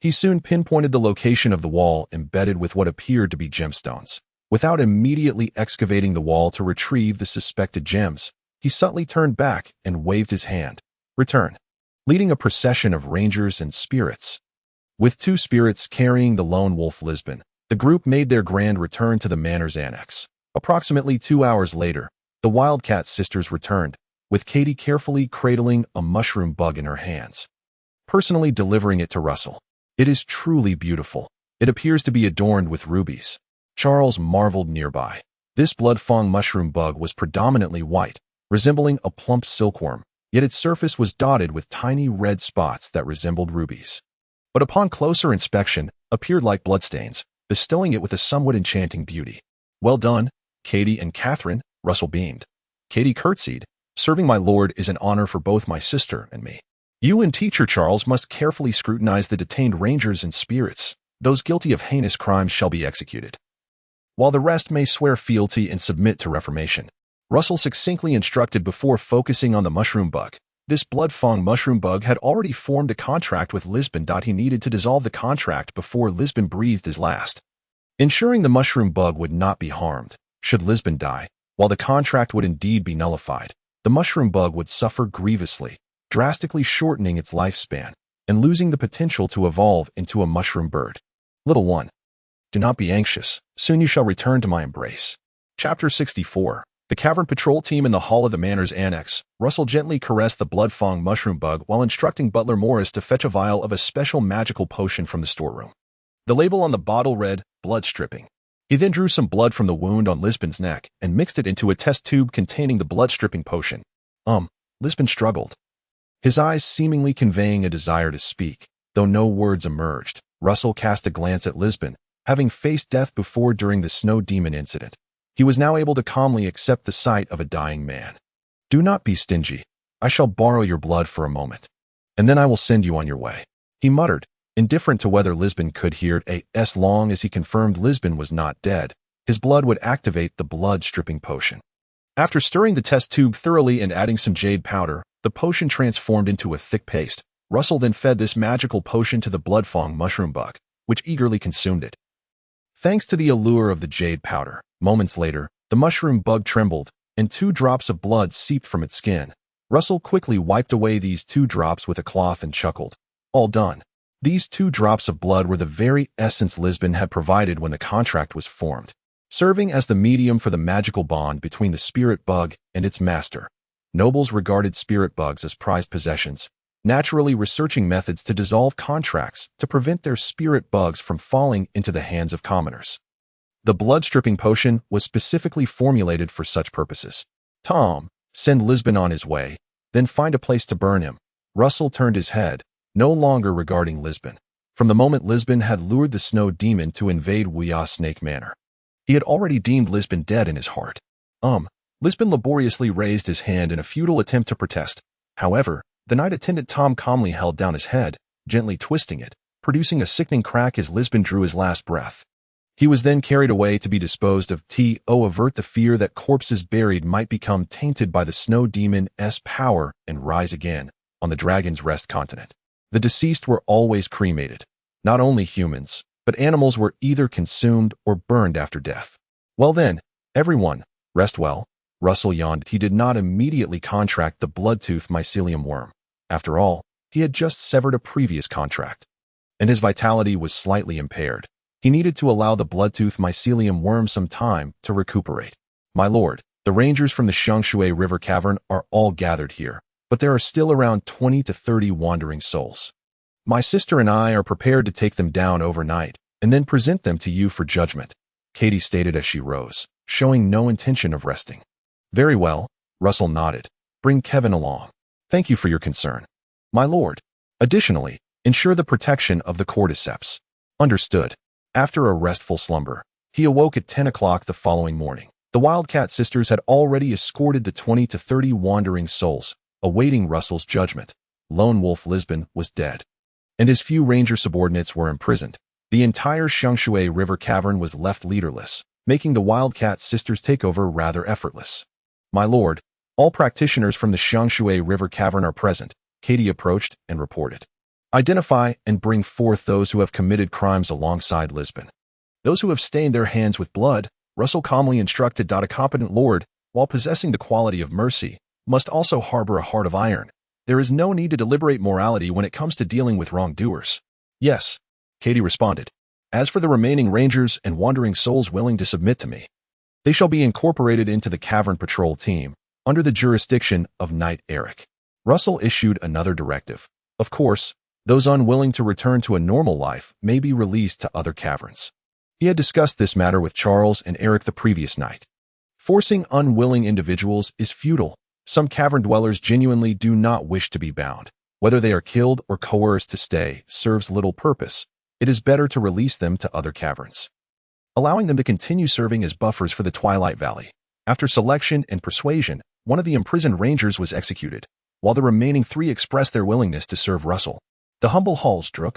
[SPEAKER 1] He soon pinpointed the location of the wall embedded with what appeared to be gemstones. Without immediately excavating the wall to retrieve the suspected gems, he subtly turned back and waved his hand. "Return," leading a procession of rangers and spirits. With 2 spirits carrying the lone wolf Lisbon, the group made their grand return to the manor's annex. Approximately 2 hours later, the Wildcat sisters returned, with Katie carefully cradling a mushroom bug in her hands, personally delivering it to Russell. "It is truly beautiful. It appears to be adorned with rubies." Charles marveled nearby. This blood-fong mushroom bug was predominantly white, resembling a plump silkworm, yet its surface was dotted with tiny red spots that resembled rubies. But upon closer inspection, appeared like bloodstains, bestowing it with a somewhat enchanting beauty. "Well done, Katie and Catherine," Russell beamed. Katie curtsied. "Serving my lord is an honor for both my sister and me. You and Teacher Charles must carefully scrutinize the detained rangers and spirits. Those guilty of heinous crimes shall be executed, while the rest may swear fealty and submit to reformation," Russell succinctly instructed before focusing on the mushroom bug. This blood-fong mushroom bug had already formed a contract with Lisbon. He needed to dissolve the contract before Lisbon breathed his last, ensuring the mushroom bug would not be harmed. Should Lisbon die, while the contract would indeed be nullified, the mushroom bug would suffer grievously, drastically shortening its lifespan and losing the potential to evolve into a mushroom bird. "Little one, do not be anxious. Soon you shall return to my embrace." Chapter 64. The Cavern Patrol Team in the hall of the manor's annex. Russell gently caressed the blood-fong mushroom bug while instructing Butler Morris to fetch a vial of a special magical potion from the storeroom. The label on the bottle read, "blood stripping." He then drew some blood from the wound on Lisbon's neck and mixed it into a test tube containing the blood-stripping potion. Lisbon struggled, his eyes seemingly conveying a desire to speak, though no words emerged. Russell cast a glance at Lisbon. Having faced death before during the snow demon incident, he was now able to calmly accept the sight of a dying man. "Do not be stingy. I shall borrow your blood for a moment, and then I will send you on your way," he muttered, indifferent to whether Lisbon could hear it. As long as he confirmed Lisbon was not dead, his blood would activate the blood-stripping potion. After stirring the test tube thoroughly and adding some jade powder, the potion transformed into a thick paste. Russell then fed this magical potion to the blood-fong mushroom bug, which eagerly consumed it. Thanks to the allure of the jade powder, moments later, the mushroom bug trembled, and 2 drops of blood seeped from its skin. Russell quickly wiped away these 2 drops with a cloth and chuckled. All done. These 2 drops of blood were the very essence Lisbon had provided when the contract was formed, serving as the medium for the magical bond between the spirit bug and its master. Nobles regarded spirit bugs as prized possessions, naturally researching methods to dissolve contracts to prevent their spirit bugs from falling into the hands of commoners. The blood-stripping potion was specifically formulated for such purposes. "Tom, send Lisbon on his way, then find a place to burn him." Russell turned his head, no longer regarding Lisbon. From the moment Lisbon had lured the snow demon to invade Weah Snake Manor, he had already deemed Lisbon dead in his heart. Lisbon laboriously raised his hand in a futile attempt to protest. However, the night attendant Tom calmly held down his head, gently twisting it, producing a sickening crack as Lisbon drew his last breath. He was then carried away to be disposed of. To avert the fear that corpses buried might become tainted by the snow demon's power and rise again on the Dragon's Rest continent. The deceased were always cremated. Not only humans, but animals were either consumed or burned after death. "Well then, everyone, rest well." Russell yawned. He did not immediately contract the bloodtooth mycelium worm. After all, He had just severed a previous contract, and his vitality was slightly impaired. He needed to allow the bloodtooth mycelium worm some time to recuperate. My lord, the rangers from the Xiangshui River Cavern are all gathered here, but there are still around 20 to 30 wandering souls. My sister and I are prepared to take them down overnight and then present them to you for judgment, Katie stated as she rose, showing no intention of resting. Very well, Russell nodded. Bring Kevin along. Thank you for your concern, my lord. Additionally, ensure the protection of the cordyceps. Understood. After a restful slumber, he awoke at 10 o'clock the following morning. The Wildcat sisters had already escorted the 20 to 30 wandering souls, awaiting Russell's judgment. Lone Wolf Lisbon was dead, and his few ranger subordinates were imprisoned. The entire Xiangshui River Cavern was left leaderless, making the Wildcat sisters' takeover rather effortless. My lord, all practitioners from the Xiangshui River Cavern are present, Katie approached and reported. Identify and bring forth those who have committed crimes alongside Lisbon. Those who have stained their hands with blood, Russell calmly instructed. A competent lord, while possessing the quality of mercy, must also harbor a heart of iron. There is no need to deliberate morality when it comes to dealing with wrongdoers. Yes, Katie responded. As for the remaining rangers and wandering souls willing to submit to me, they shall be incorporated into the cavern patrol team, under the jurisdiction of Knight Eric. Russell issued another directive. Of course, those unwilling to return to a normal life may be released to other caverns. He had discussed this matter with Charles and Eric the previous night. Forcing unwilling individuals is futile. Some cavern dwellers genuinely do not wish to be bound. Whether they are killed or coerced to stay serves little purpose. It is better to release them to other caverns, allowing them to continue serving as buffers for the Twilight Valley. After selection and persuasion, one of the imprisoned rangers was executed, while the remaining 3 expressed their willingness to serve Russell. The humble halls Druk,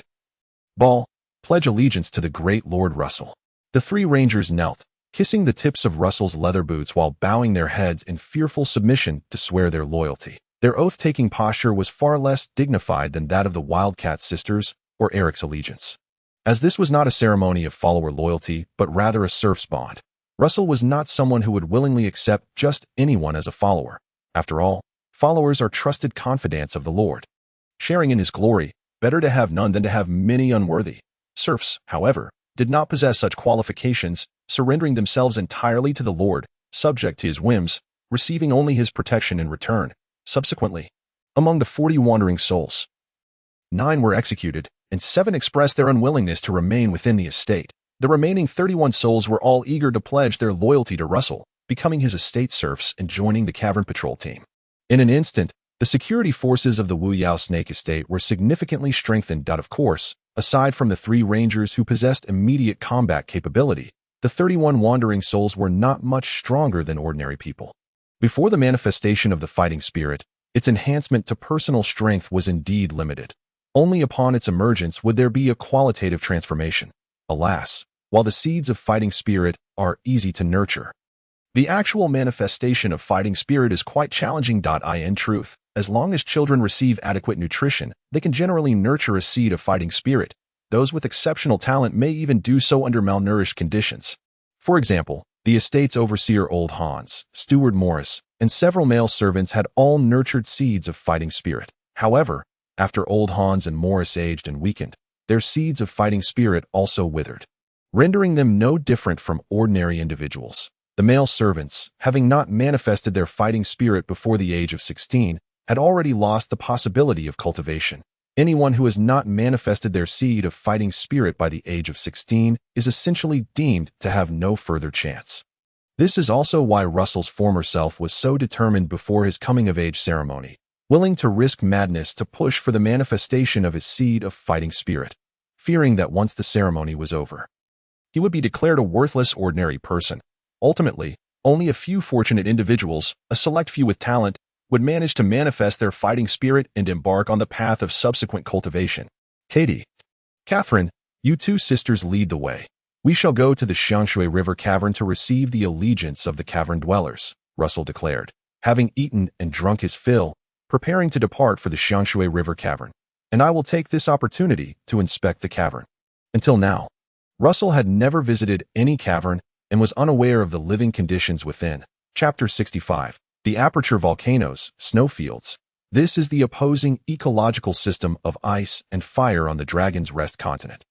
[SPEAKER 1] Ball, pledge allegiance to the great Lord Russell. The 3 rangers knelt, kissing the tips of Russell's leather boots while bowing their heads in fearful submission to swear their loyalty. Their oath-taking posture was far less dignified than that of the Wildcat sisters or Eric's allegiance. As this was not a ceremony of follower loyalty, but rather a serf's bond, Russell was not someone who would willingly accept just anyone as a follower. After all, followers are trusted confidants of the Lord. Sharing in his glory, better to have none than to have many unworthy. Serfs, however, did not possess such qualifications, surrendering themselves entirely to the Lord, subject to his whims, receiving only his protection in return. Subsequently, among the 40 wandering souls, 9 were executed, and 7 expressed their unwillingness to remain within the estate. The remaining 31 souls were all eager to pledge their loyalty to Russell, becoming his estate serfs and joining the cavern patrol team. In an instant, the security forces of the Wu Yao Snake Estate were significantly strengthened. Of course, aside from the 3 rangers who possessed immediate combat capability, the 31 wandering souls were not much stronger than ordinary people. Before the manifestation of the fighting spirit, its enhancement to personal strength was indeed limited. Only upon its emergence would there be a qualitative transformation. Alas, while the seeds of fighting spirit are easy to nurture, the actual manifestation of fighting spirit is quite challenging. In truth, as long as children receive adequate nutrition, they can generally nurture a seed of fighting spirit. Those with exceptional talent may even do so under malnourished conditions. For example, the estate's overseer Old Hans, Steward Morris, and several male servants had all nurtured seeds of fighting spirit. However, after Old Hans and Morris aged and weakened, their seeds of fighting spirit also withered, rendering them no different from ordinary individuals. The male servants, having not manifested their fighting spirit before the age of 16, had already lost the possibility of cultivation. Anyone who has not manifested their seed of fighting spirit by the age of 16 is essentially deemed to have no further chance. This is also why Russell's former self was so determined before his coming-of-age ceremony, willing to risk madness to push for the manifestation of his seed of fighting spirit, fearing that once the ceremony was over, he would be declared a worthless ordinary person. Ultimately, only a few fortunate individuals, a select few with talent, would manage to manifest their fighting spirit and embark on the path of subsequent cultivation. Katie, Catherine, you 2 sisters lead the way. We shall go to the Xiangshui River Cavern to receive the allegiance of the cavern dwellers, Russell declared, having eaten and drunk his fill, preparing to depart for the Xiangshui River Cavern. And I will take this opportunity to inspect the cavern. Until now, Russell had never visited any cavern and was unaware of the living conditions within. Chapter 65. The Aperture Volcanoes, Snowfields. This is the opposing ecological system of ice and fire on the Dragon's Rest continent.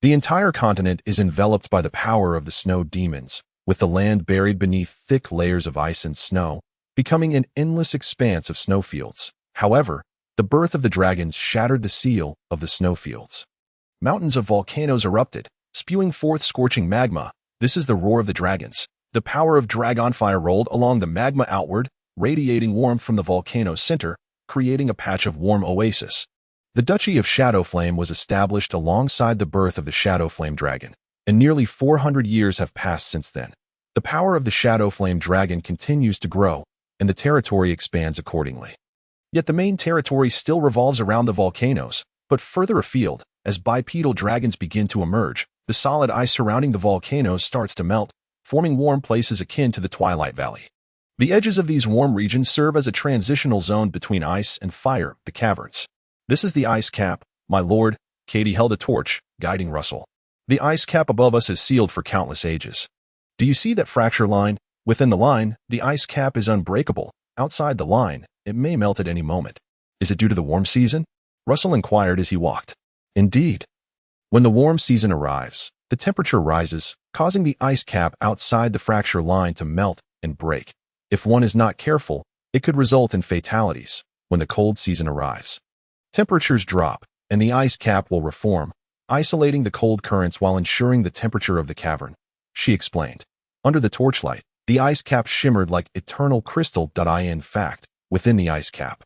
[SPEAKER 1] The entire continent is enveloped by the power of the snow demons, with the land buried beneath thick layers of ice and snow, becoming an endless expanse of snowfields. However, the birth of the dragons shattered the seal of the snowfields. Mountains of volcanoes erupted, spewing forth scorching magma. This is the roar of the dragons. The power of dragon fire rolled along the magma outward, radiating warmth from the volcano's center, creating a patch of warm oasis. The Duchy of Shadowflame was established alongside the birth of the Shadowflame dragon, and nearly 400 years have passed since then. The power of the Shadowflame dragon continues to grow, and the territory expands accordingly. Yet the main territory still revolves around the volcanoes, but further afield, as bipedal dragons begin to emerge, the solid ice surrounding the volcanoes starts to melt, forming warm places akin to the Twilight Valley. The edges of these warm regions serve as a transitional zone between ice and fire, the caverns. This is the ice cap, my lord. Katie held a torch, guiding Russell. The ice cap above us is sealed for countless ages. Do you see that fracture line? Within the line, the ice cap is unbreakable. Outside the line, it may melt at any moment. Is it due to the warm season? Russell inquired as he walked. Indeed. When the warm season arrives, the temperature rises, causing the ice cap outside the fracture line to melt and break. If one is not careful, it could result in fatalities when the cold season arrives. Temperatures drop, and the ice cap will reform, isolating the cold currents while ensuring the temperature of the cavern, she explained. Under the torchlight, the ice cap shimmered like eternal crystal. In fact, within the ice cap,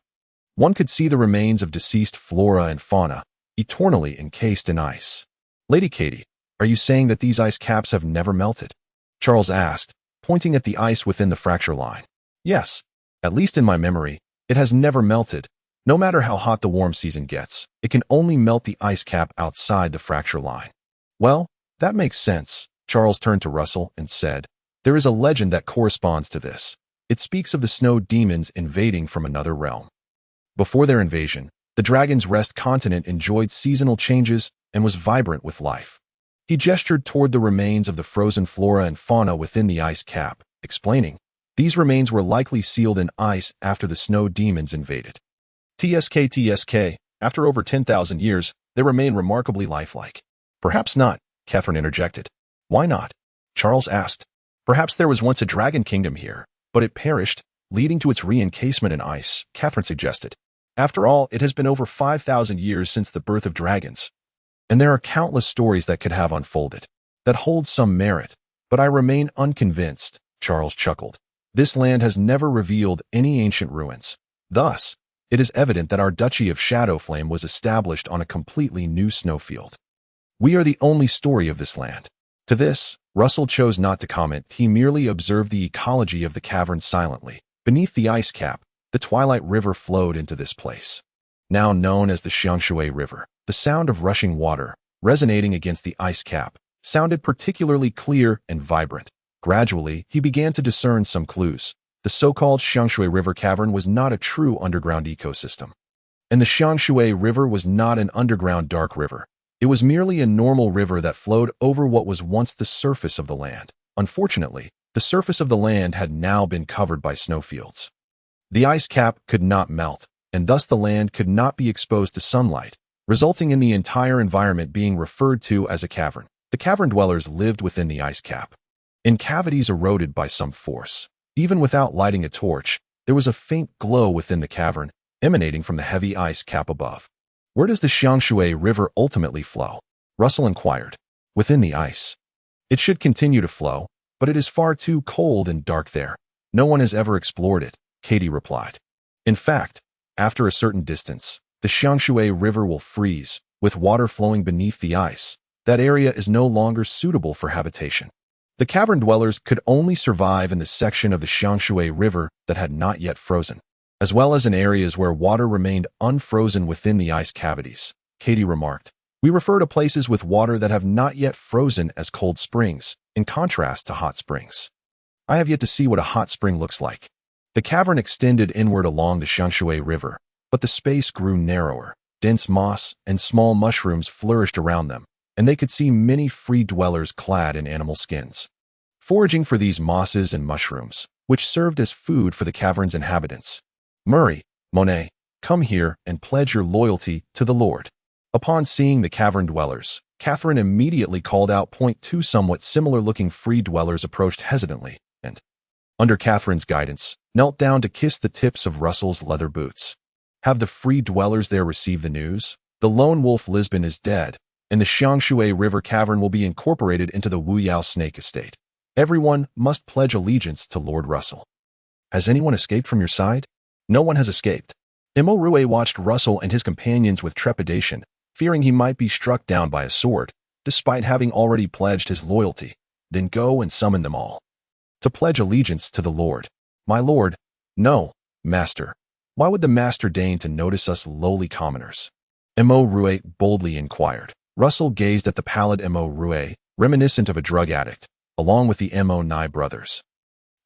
[SPEAKER 1] one could see the remains of deceased flora and fauna, eternally encased in ice. Lady Katie, are you saying that these ice caps have never melted? Charles asked, pointing at the ice within the fracture line. Yes, at least in my memory, it has never melted. No matter how hot the warm season gets, it can only melt the ice cap outside the fracture line. Well, that makes sense. Charles turned to Russell and said, there is a legend that corresponds to this. It speaks of the snow demons invading from another realm. Before their invasion, the Dragon's Rest continent enjoyed seasonal changes and was vibrant with life. He gestured toward the remains of the frozen flora and fauna within the ice cap, explaining, these remains were likely sealed in ice after the snow demons invaded. TSK, after over 10,000 years, they remain remarkably lifelike. Perhaps not, Catherine interjected. Why not? Charles asked. Perhaps there was once a dragon kingdom here, but it perished, leading to its re-encasement in ice, Catherine suggested. After all, it has been over 5,000 years since the birth of dragons. And there are countless stories that could have unfolded, that hold some merit, but I remain unconvinced, Charles chuckled. This land has never revealed any ancient ruins. Thus, it is evident that our Duchy of Shadowflame was established on a completely new snowfield. We are the only story of this land. To this, Russell chose not to comment. He merely observed the ecology of the cavern silently. Beneath the ice cap, the Twilight River flowed into this place. Now known as the Xiangshui River, the sound of rushing water, resonating against the ice cap, sounded particularly clear and vibrant. Gradually, he began to discern some clues. The so-called Xiangshui River cavern was not a true underground ecosystem. And the Xiangshui River was not an underground dark river. It was merely a normal river that flowed over what was once the surface of the land. Unfortunately, the surface of the land had now been covered by snowfields. The ice cap could not melt, and thus the land could not be exposed to sunlight, resulting in the entire environment being referred to as a cavern. The cavern dwellers lived within the ice cap, in cavities eroded by some force. Even without lighting a torch, there was a faint glow within the cavern, emanating from the heavy ice cap above. Where does the Xiangshui River ultimately flow? Russell inquired. Within the ice. It should continue to flow, but it is far too cold and dark there. No one has ever explored it, Katie replied. In fact, after a certain distance, the Xiangshui River will freeze, with water flowing beneath the ice. That area is no longer suitable for habitation. The cavern dwellers could only survive in the section of the Xiangshui River that had not yet frozen, as well as in areas where water remained unfrozen within the ice cavities, Katie remarked. We refer to places with water that have not yet frozen as cold springs, in contrast to hot springs. I have yet to see what a hot spring looks like. The cavern extended inward along the Xiangshui River, but the space grew narrower. Dense moss and small mushrooms flourished around them, and they could see many free dwellers clad in animal skins, foraging for these mosses and mushrooms, which served as food for the cavern's inhabitants. Murray, Monet, Come here and pledge your loyalty to the Lord." Upon seeing the cavern dwellers, Catherine immediately called out. Two somewhat similar-looking free dwellers approached hesitantly, and, under Catherine's guidance, knelt down to kiss the tips of Russell's leather boots. Have the free dwellers there received the news? The lone wolf Lisbon is dead, and the Xiangshui River Cavern will be incorporated into the Wuyao Snake Estate. Everyone must pledge allegiance to Lord Russell. Has anyone escaped from your side? No one has escaped. Imo Rue watched Russell and his companions with trepidation, fearing he might be struck down by a sword, despite having already pledged his loyalty. Then go and summon them all. To pledge allegiance to the Lord. My lord. No, master. Why would the master deign to notice us lowly commoners? Imo Rue boldly inquired. Russell gazed at the pallid Imo Rue, reminiscent of a drug addict, along with the Imo Nai brothers,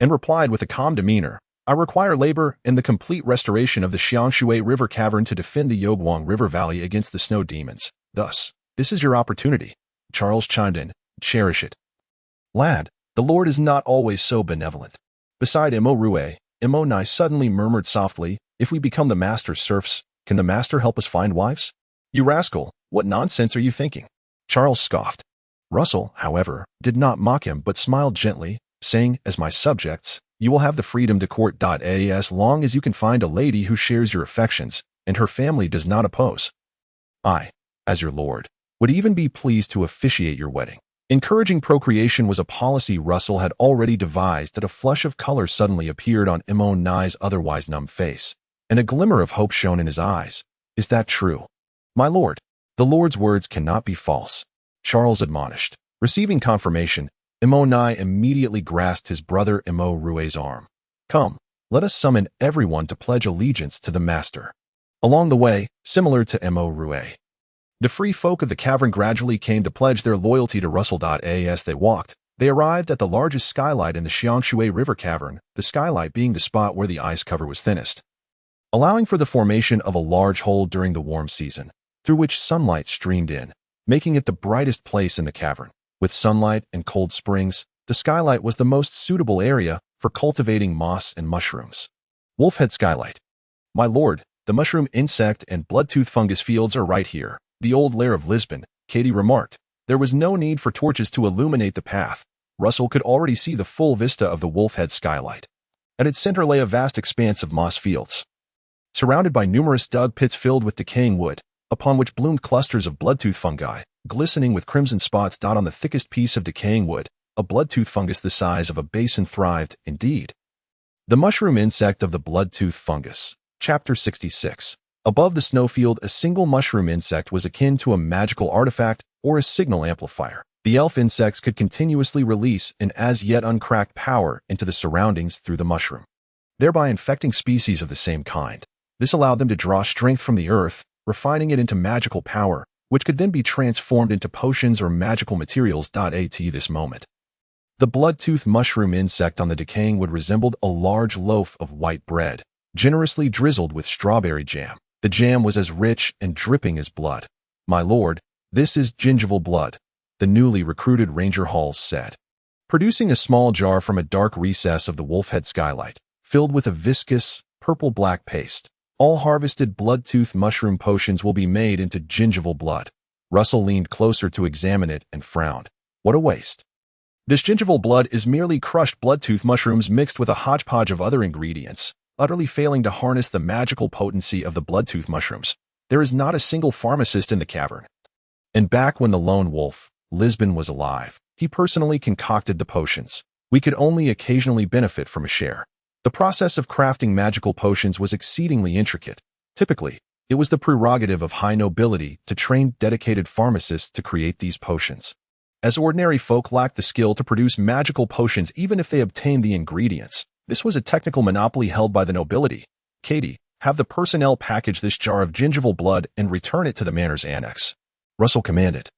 [SPEAKER 1] and replied with a calm demeanor, I require labor and the complete restoration of the Xiangshui River Cavern to defend the Yoguang River Valley against the snow demons. Thus, this is your opportunity. Charles chimed in. Cherish it. Lad, the Lord is not always so benevolent. Beside Imo Rue, Imo Nai suddenly murmured softly, if we become the master's serfs, can the master help us find wives? You rascal, what nonsense are you thinking? Charles scoffed. Russell, however, did not mock him but smiled gently, saying, as my subjects, you will have the freedom to court as long as you can find a lady who shares your affections, and her family does not oppose. I, as your lord, would even be pleased to officiate your wedding. Encouraging procreation was a policy Russell had already devised. That a flush of color suddenly appeared on Imo Nai's otherwise numb face, and a glimmer of hope shone in his eyes. Is that true? My lord, the Lord's words cannot be false, Charles admonished. Receiving confirmation, Imo Nai immediately grasped his brother Imo Rue's arm. Come, let us summon everyone to pledge allegiance to the master. Along the way, similar to Imo Rue, the free folk of the cavern gradually came to pledge their loyalty to Russell. As they walked, they arrived at the largest skylight in the Xiangshui River Cavern, the skylight being the spot where the ice cover was thinnest, allowing for the formation of a large hole during the warm season, through which sunlight streamed in, making it the brightest place in the cavern. With sunlight and cold springs, the skylight was the most suitable area for cultivating moss and mushrooms. Wolfhead Skylight. My lord, the mushroom insect and bloodtooth fungus fields are right here, the old lair of Lisbon, Katie remarked. There was no need for torches to illuminate the path. Russell could already see the full vista of the Wolfhead Skylight. At its center lay a vast expanse of moss fields, surrounded by numerous dug pits filled with decaying wood, upon which bloomed clusters of bloodtooth fungi, glistening with crimson spots. On the thickest piece of decaying wood, a bloodtooth fungus the size of a basin thrived, indeed. The mushroom insect of the bloodtooth fungus. Chapter 66. Above the snowfield, a single mushroom insect was akin to a magical artifact or a signal amplifier. The elf insects could continuously release an as-yet uncracked power into the surroundings through the mushroom, thereby infecting species of the same kind. This allowed them to draw strength from the earth, refining it into magical power, which could then be transformed into potions or magical materials. At this moment, the bloodtooth mushroom insect on the decaying wood resembled a large loaf of white bread, generously drizzled with strawberry jam. The jam was as rich and dripping as blood. My lord, this is gingival blood, the newly recruited Ranger Halls said, producing a small jar from a dark recess of the Wolfhead Skylight, filled with a viscous, purple-black paste. All harvested bloodtooth mushroom potions will be made into gingival blood. Russell leaned closer to examine it and frowned. What a waste. This gingival blood is merely crushed bloodtooth mushrooms mixed with a hodgepodge of other ingredients, utterly failing to harness the magical potency of the bloodtooth mushrooms. There is not a single pharmacist in the cavern. And back when the lone wolf, Lisbon, was alive, he personally concocted the potions. We could only occasionally benefit from a share. The process of crafting magical potions was exceedingly intricate. Typically, it was the prerogative of high nobility to train dedicated pharmacists to create these potions, as ordinary folk lacked the skill to produce magical potions even if they obtained the ingredients. This was a technical monopoly held by the nobility. Katie, have the personnel package this jar of gingival blood and return it to the manor's annex, Russell commanded,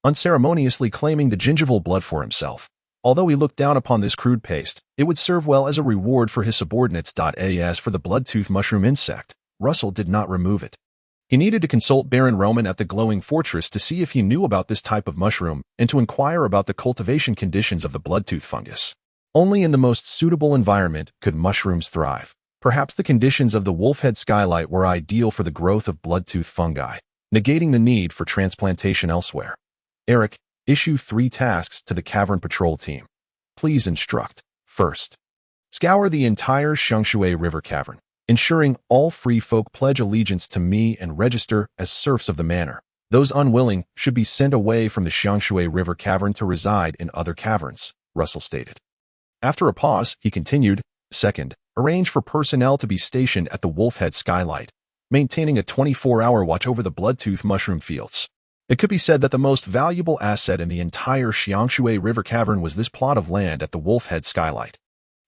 [SPEAKER 1] unceremoniously claiming the gingival blood for himself. Although he looked down upon this crude paste, it would serve well as a reward for his subordinates. As for the bloodtooth mushroom insect, Russell did not remove it. He needed to consult Baron Roman at the glowing fortress to see if he knew about this type of mushroom and to inquire about the cultivation conditions of the bloodtooth fungus. Only in the most suitable environment could mushrooms thrive. Perhaps the conditions of the wolfhead skylight were ideal for the growth of bloodtooth fungi, negating the need for transplantation elsewhere. Eric, issue 3 tasks to the cavern patrol team. Please instruct. First, scour the entire Xiangshui River cavern, ensuring all free folk pledge allegiance to me and register as serfs of the manor. Those unwilling should be sent away from the Xiangshui River cavern to reside in other caverns, Russell stated. After a pause, he continued, Second, arrange for personnel to be stationed at the wolfhead skylight, maintaining a 24-hour watch over the bloodtooth mushroom fields. It could be said that the most valuable asset in the entire Xiangshui River cavern was this plot of land at the wolfhead skylight.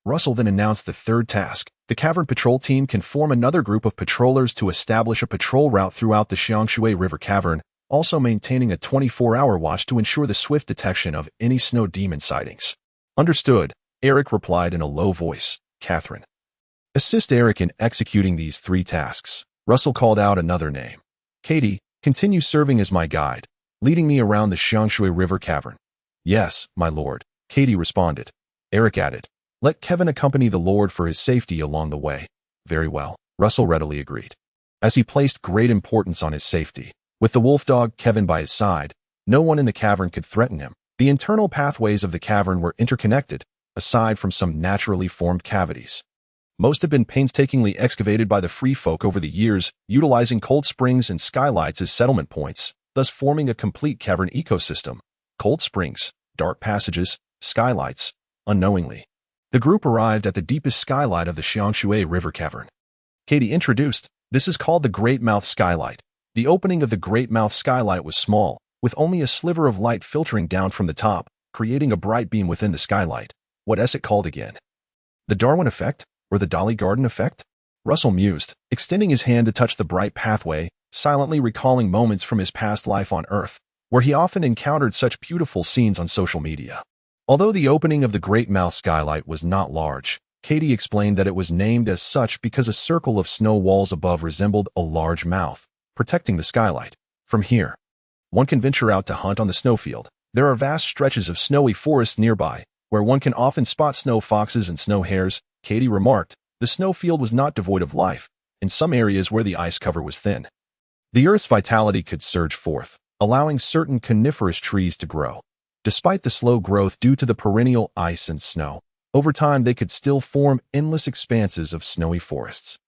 [SPEAKER 1] Russell then announced the third task. The cavern patrol team can form another group of patrollers to establish a patrol route throughout the Xiangshui River cavern, also maintaining a 24-hour watch to ensure the swift detection of any snow demon sightings. Understood, Eric replied in a low voice. Catherine. Assist Eric in executing these 3 tasks. Russell called out another name. Katie, continue serving as my guide, leading me around the Xiangshui River cavern. Yes, my lord, Katie responded. Eric added, let Kevin accompany the lord for his safety along the way. Very well, Russell readily agreed. As he placed great importance on his safety, with the wolf dog Kevin by his side, no one in the cavern could threaten him. The internal pathways of the cavern were interconnected, aside from some naturally formed cavities. Most have been painstakingly excavated by the free folk over the years, utilizing cold springs and skylights as settlement points, thus forming a complete cavern ecosystem. Cold springs, dark passages, skylights. Unknowingly, the group arrived at the deepest skylight of the Xiangshui River cavern. Katie introduced, this is called the Great Mouth Skylight. The opening of the Great Mouth Skylight was small, with only a sliver of light filtering down from the top, creating a bright beam within the skylight. What is it called again? The Darwin effect? Or the Dolly Garden effect? Russell mused, extending his hand to touch the bright pathway, silently recalling moments from his past life on Earth, where he often encountered such beautiful scenes on social media. Although the opening of the Great Mouth Skylight was not large, Katie explained that it was named as such because a circle of snow walls above resembled a large mouth, protecting the skylight. From here, one can venture out to hunt on the snowfield. There are vast stretches of snowy forests nearby, where one can often spot snow foxes and snow hares. Katie remarked, the snowfield was not devoid of life, in some areas where the ice cover was thin. The Earth's vitality could surge forth, allowing certain coniferous trees to grow. Despite the slow growth due to the perennial ice and snow, over time they could still form endless expanses of snowy forests.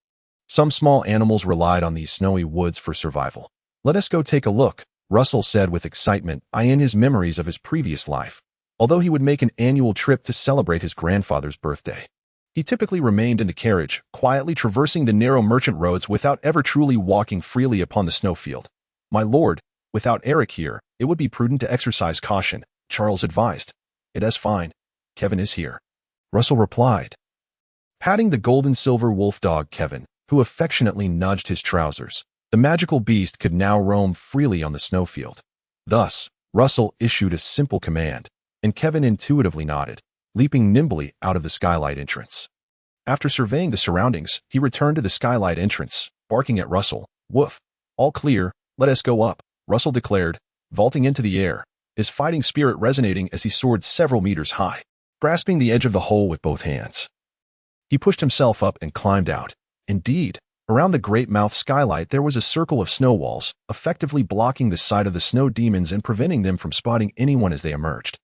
[SPEAKER 1] Some small animals relied on these snowy woods for survival. Let us go take a look, Russell said with excitement, in his memories of his previous life. Although he would make an annual trip to celebrate his grandfather's birthday, he typically remained in the carriage, quietly traversing the narrow merchant roads without ever truly walking freely upon the snowfield. My lord, without Eric here, it would be prudent to exercise caution, Charles advised. It is fine. Kevin is here, Russell replied, patting the golden-silver wolf dog Kevin, who affectionately nudged his trousers. The magical beast could now roam freely on the snowfield. Thus, Russell issued a simple command, and Kevin intuitively nodded, leaping nimbly out of the skylight entrance. After surveying the surroundings, he returned to the skylight entrance, barking at Russell. Woof. All clear, let us go up, Russell declared, vaulting into the air, his fighting spirit resonating as he soared several meters high, grasping the edge of the hole with both hands. He pushed himself up and climbed out. Indeed, around the Great Mouth Skylight there was a circle of snow walls, effectively blocking the sight of the snow demons and preventing them from spotting anyone as they emerged.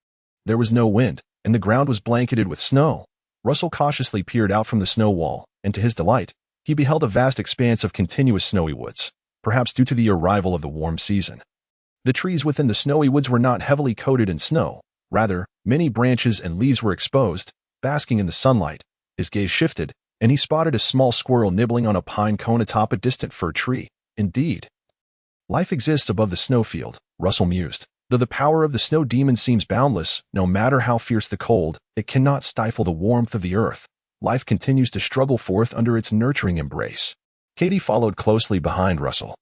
[SPEAKER 1] There was no wind, and the ground was blanketed with snow. Russell cautiously peered out from the snow wall, and to his delight, he beheld a vast expanse of continuous snowy woods, perhaps due to the arrival of the warm season. The trees within the snowy woods were not heavily coated in snow. Rather, many branches and leaves were exposed, basking in the sunlight. His gaze shifted, and he spotted a small squirrel nibbling on a pine cone atop a distant fir tree. Indeed, life exists above the snowfield, Russell mused. Though the power of the snow demon seems boundless, no matter how fierce the cold, it cannot stifle the warmth of the earth. Life continues to struggle forth under its nurturing embrace. Katie followed closely behind Russell,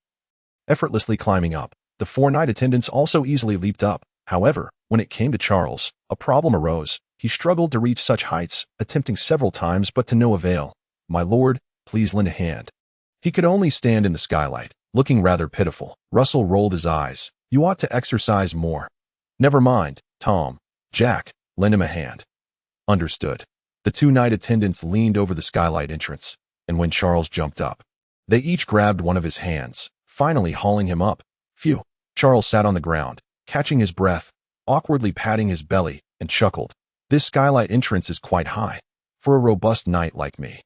[SPEAKER 1] effortlessly climbing up. The 4 night attendants also easily leaped up. However, when it came to Charles, a problem arose. He struggled to reach such heights, attempting several times but to no avail. My lord, please lend a hand. He could only stand in the skylight, looking rather pitiful. Russell rolled his eyes. You ought to exercise more. Never mind, Tom. Jack, lend him a hand. Understood. The 2 night attendants leaned over the skylight entrance, and when Charles jumped up, they each grabbed one of his hands, finally hauling him up. Phew. Charles sat on the ground, catching his breath, awkwardly patting his belly, and chuckled. This skylight entrance is quite high, for a robust knight like me.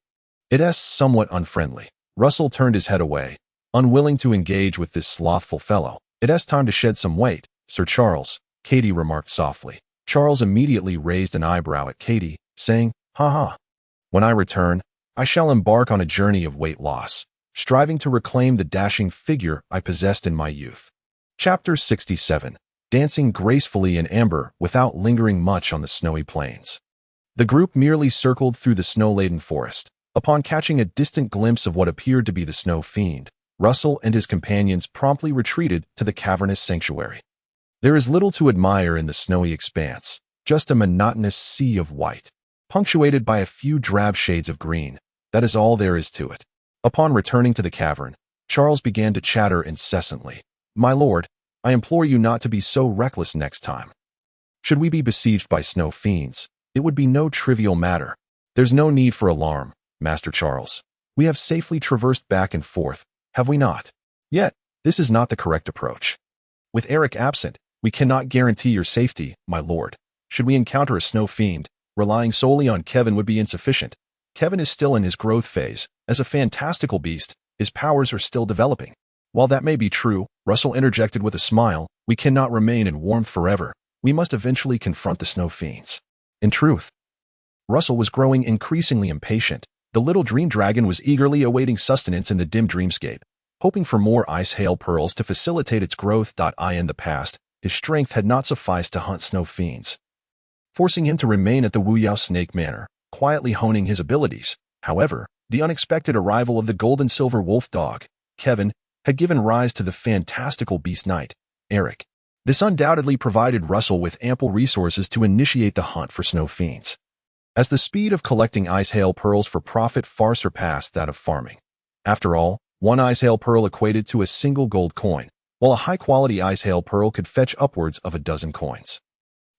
[SPEAKER 1] It's somewhat unfriendly. Russell turned his head away, unwilling to engage with this slothful fellow. It's time to shed some weight, Sir Charles, Katie remarked softly. Charles immediately raised an eyebrow at Katie, saying, "Ha ha. When I return, I shall embark on a journey of weight loss, striving to reclaim the dashing figure I possessed in my youth." Chapter 67. Dancing gracefully in amber without lingering much on the snowy plains. The group merely circled through the snow-laden forest. Upon catching a distant glimpse of what appeared to be the snow fiend, Russell and his companions promptly retreated to the cavernous sanctuary. There is little to admire in the snowy expanse, just a monotonous sea of white, punctuated by a few drab shades of green. That is all there is to it. Upon returning to the cavern, Charles began to chatter incessantly. "My lord, I implore you not to be so reckless next time. Should we be besieged by snow fiends, it would be no trivial matter. There's no need for alarm, Master Charles. We have safely traversed back and forth, have we not? Yet, this is not the correct approach. With Eric absent, we cannot guarantee your safety, my lord. Should we encounter a snow fiend, relying solely on Kevin would be insufficient. Kevin is still in his growth phase. As a fantastical beast, his powers are still developing. While that may be true, Russell interjected with a smile, we cannot remain in warmth forever. We must eventually confront the snow fiends. In truth, Russell was growing increasingly impatient. The little dream dragon was eagerly awaiting sustenance in the dim dreamscape, hoping for more ice hail pearls to facilitate its growth. In the past, his strength had not sufficed to hunt snow fiends, forcing him to remain at the Wuyao Snake Manor, quietly honing his abilities. However, the unexpected arrival of the gold and silver wolf dog, Kevin, had given rise to the fantastical beast knight, Eric. This undoubtedly provided Russell with ample resources to initiate the hunt for snow fiends, as the speed of collecting ice hail pearls for profit far surpassed that of farming. After all, one ice hail pearl equated to a single gold coin, while a high-quality ice hail pearl could fetch upwards of a dozen coins.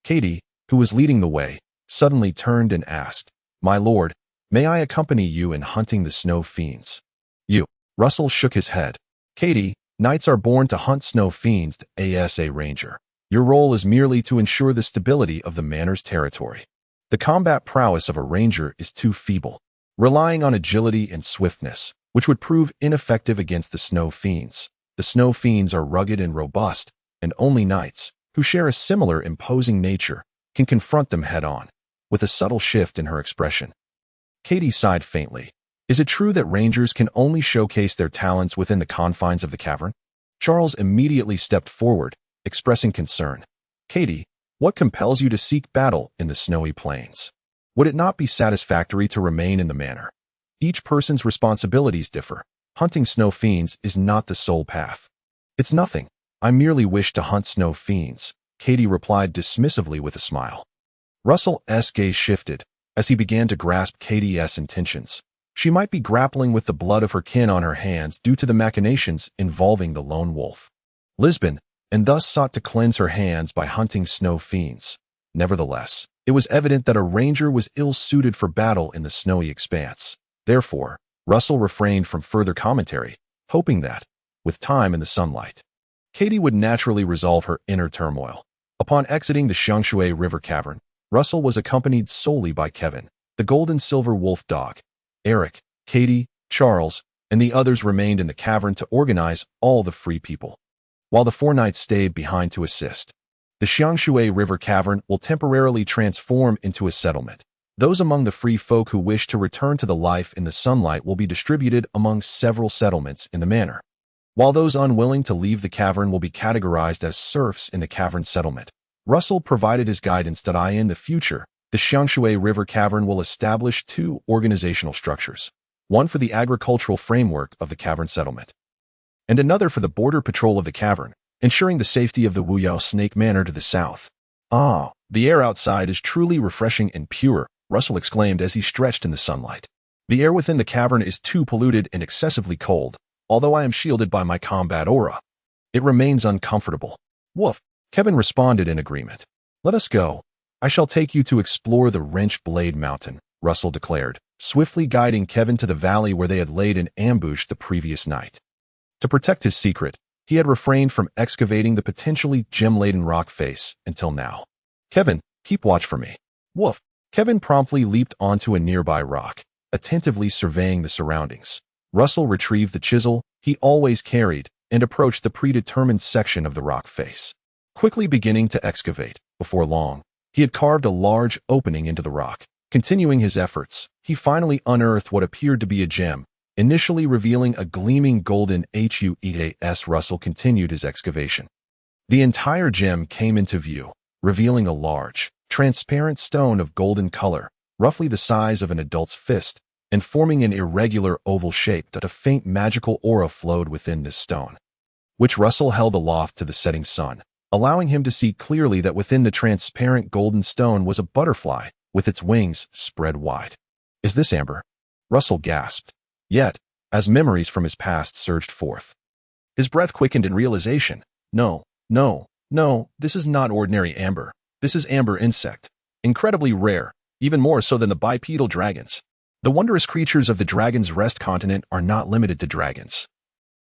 [SPEAKER 1] Katie, who was leading the way, suddenly turned and asked, "My lord, may I accompany you in hunting the snow fiends?" "You." Russell shook his head. "Katie, knights are born to hunt snow fiends as a ranger. Your role is merely to ensure the stability of the manor's territory. The combat prowess of a ranger is too feeble, relying on agility and swiftness, which would prove ineffective against the snow fiends. The snow fiends are rugged and robust, and only knights, who share a similar imposing nature, can confront them head-on." With a subtle shift in her expression, Katie sighed faintly. "Is it true that rangers can only showcase their talents within the confines of the cavern?" Charles immediately stepped forward, expressing concern. "Katie, what compels you to seek battle in the snowy plains? Would it not be satisfactory to remain in the manor? Each person's responsibilities differ. Hunting snow fiends is not the sole path." "It's nothing. I merely wish to hunt snow fiends," Katie replied dismissively with a smile. Russell's gaze shifted as he began to grasp Katie's intentions. She might be grappling with the blood of her kin on her hands due to the machinations involving the lone wolf, Lisbon, and thus sought to cleanse her hands by hunting snow fiends. Nevertheless, it was evident that a ranger was ill-suited for battle in the snowy expanse. Therefore, Russell refrained from further commentary, hoping that, with time and the sunlight, Katie would naturally resolve her inner turmoil. Upon exiting the Xiangshui River Cavern, Russell was accompanied solely by Kevin, the gold and silver wolf dog. Eric, Katie, Charles, and the others remained in the cavern to organize all the free people, while the four knights stayed behind to assist. The Xiangshui River Cavern will temporarily transform into a settlement. Those among the free folk who wish to return to the life in the sunlight will be distributed among several settlements in the manor, while those unwilling to leave the cavern will be categorized as serfs in the cavern settlement. Russell provided his guidance that in the future, the Xiangshui River Cavern will establish two organizational structures, one for the agricultural framework of the cavern settlement, and another for the border patrol of the cavern, ensuring the safety of the Wuyao Snake Manor to the south. "Ah, the air outside is truly refreshing and pure," Russell exclaimed as he stretched in the sunlight. "The air within the cavern is too polluted and excessively cold, although I am shielded by my combat aura. It remains uncomfortable." "Woof," Kevin responded in agreement. "Let us go. I shall take you to explore the Wrench Blade Mountain," Russell declared, swiftly guiding Kevin to the valley where they had laid an ambush the previous night. To protect his secret, he had refrained from excavating the potentially gem-laden rock face until now. "Kevin, keep watch for me." "Woof." Kevin promptly leaped onto a nearby rock, attentively surveying the surroundings. Russell retrieved the chisel he always carried and approached the predetermined section of the rock face. Quickly beginning to excavate, before long, he had carved a large opening into the rock. Continuing his efforts, he finally unearthed what appeared to be a gem, initially revealing a gleaming golden HUEAS. Russell continued his excavation. The entire gem came into view, revealing a large, transparent stone of golden color, roughly the size of an adult's fist, and forming an irregular oval shape that a faint magical aura flowed within this stone, which Russell held aloft to the setting sun, allowing him to see clearly that within the transparent golden stone was a butterfly, with its wings spread wide. "Is this amber?" Russell gasped. Yet, as memories from his past surged forth, his breath quickened in realization. No, this is not ordinary amber. This is amber insect. Incredibly rare, even more so than the bipedal dragons. The wondrous creatures of the Dragon's Rest continent are not limited to dragons.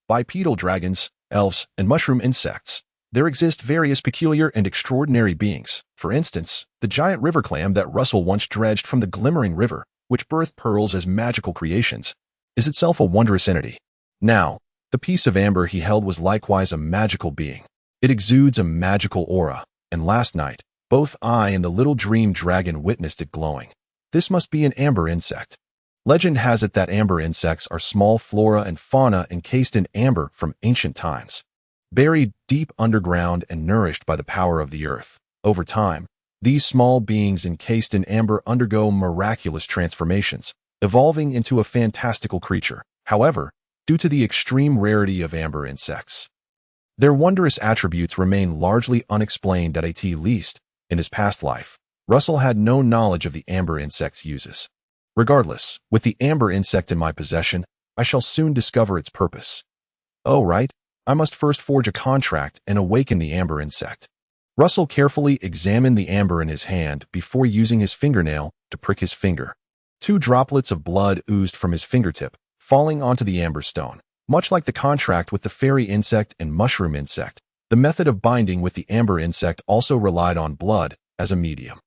[SPEAKER 1] Bipedal dragons, elves, and mushroom insects. There exist various peculiar and extraordinary beings. For instance, the giant river clam that Russell once dredged from the glimmering river, which birthed pearls as magical creations, is itself a wondrous entity. Now, the piece of amber he held was likewise a magical being. It exudes a magical aura, and last night, both I and the little dream dragon witnessed it glowing. This must be an amber insect. Legend has it that amber insects are small flora and fauna encased in amber from ancient times, buried deep underground and nourished by the power of the earth. Over time, these small beings encased in amber undergo miraculous transformations, evolving into a fantastical creature. However, due to the extreme rarity of amber insects, their wondrous attributes remain largely unexplained at least. In his past life, Russell had no knowledge of the amber insect's uses. Regardless, with the amber insect in my possession, I shall soon discover its purpose. Oh, right, I must first forge a contract and awaken the amber insect. Russell carefully examined the amber in his hand before using his fingernail to prick his finger. 2 droplets of blood oozed from his fingertip, falling onto the amber stone. Much like the contract with the fairy insect and mushroom insect, the method of binding with the amber insect also relied on blood as a medium,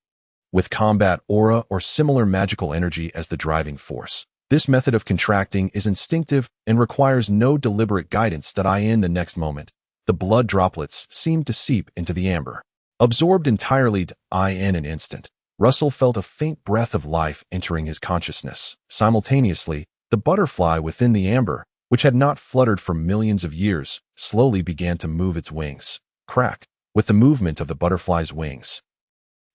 [SPEAKER 1] with combat aura or similar magical energy as the driving force. This method of contracting is instinctive and requires no deliberate guidance. In the next moment, the blood droplets seemed to seep into the amber. Absorbed entirely in an instant, Russell felt a faint breath of life entering his consciousness. Simultaneously, the butterfly within the amber, which had not fluttered for millions of years, slowly began to move its wings. Crack! With the movement of the butterfly's wings,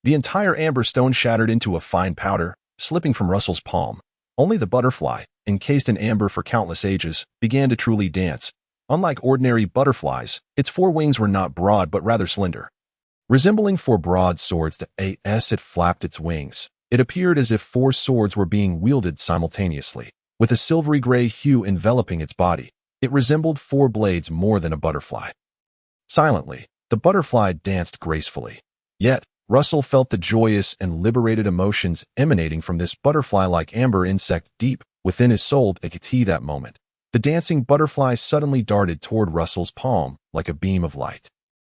[SPEAKER 1] the entire amber stone shattered into a fine powder, slipping from Russell's palm. Only the butterfly, encased in amber for countless ages, began to truly dance. Unlike ordinary butterflies, its 4 wings were not broad but rather slender. Resembling 4 broad swords, as it flapped its wings, it appeared as if 4 swords were being wielded simultaneously. With a silvery gray hue enveloping its body, it resembled 4 blades more than a butterfly. Silently, the butterfly danced gracefully. Yet, Russell felt the joyous and liberated emotions emanating from this butterfly-like amber insect deep within his soul. At that moment, the dancing butterfly suddenly darted toward Russell's palm like a beam of light,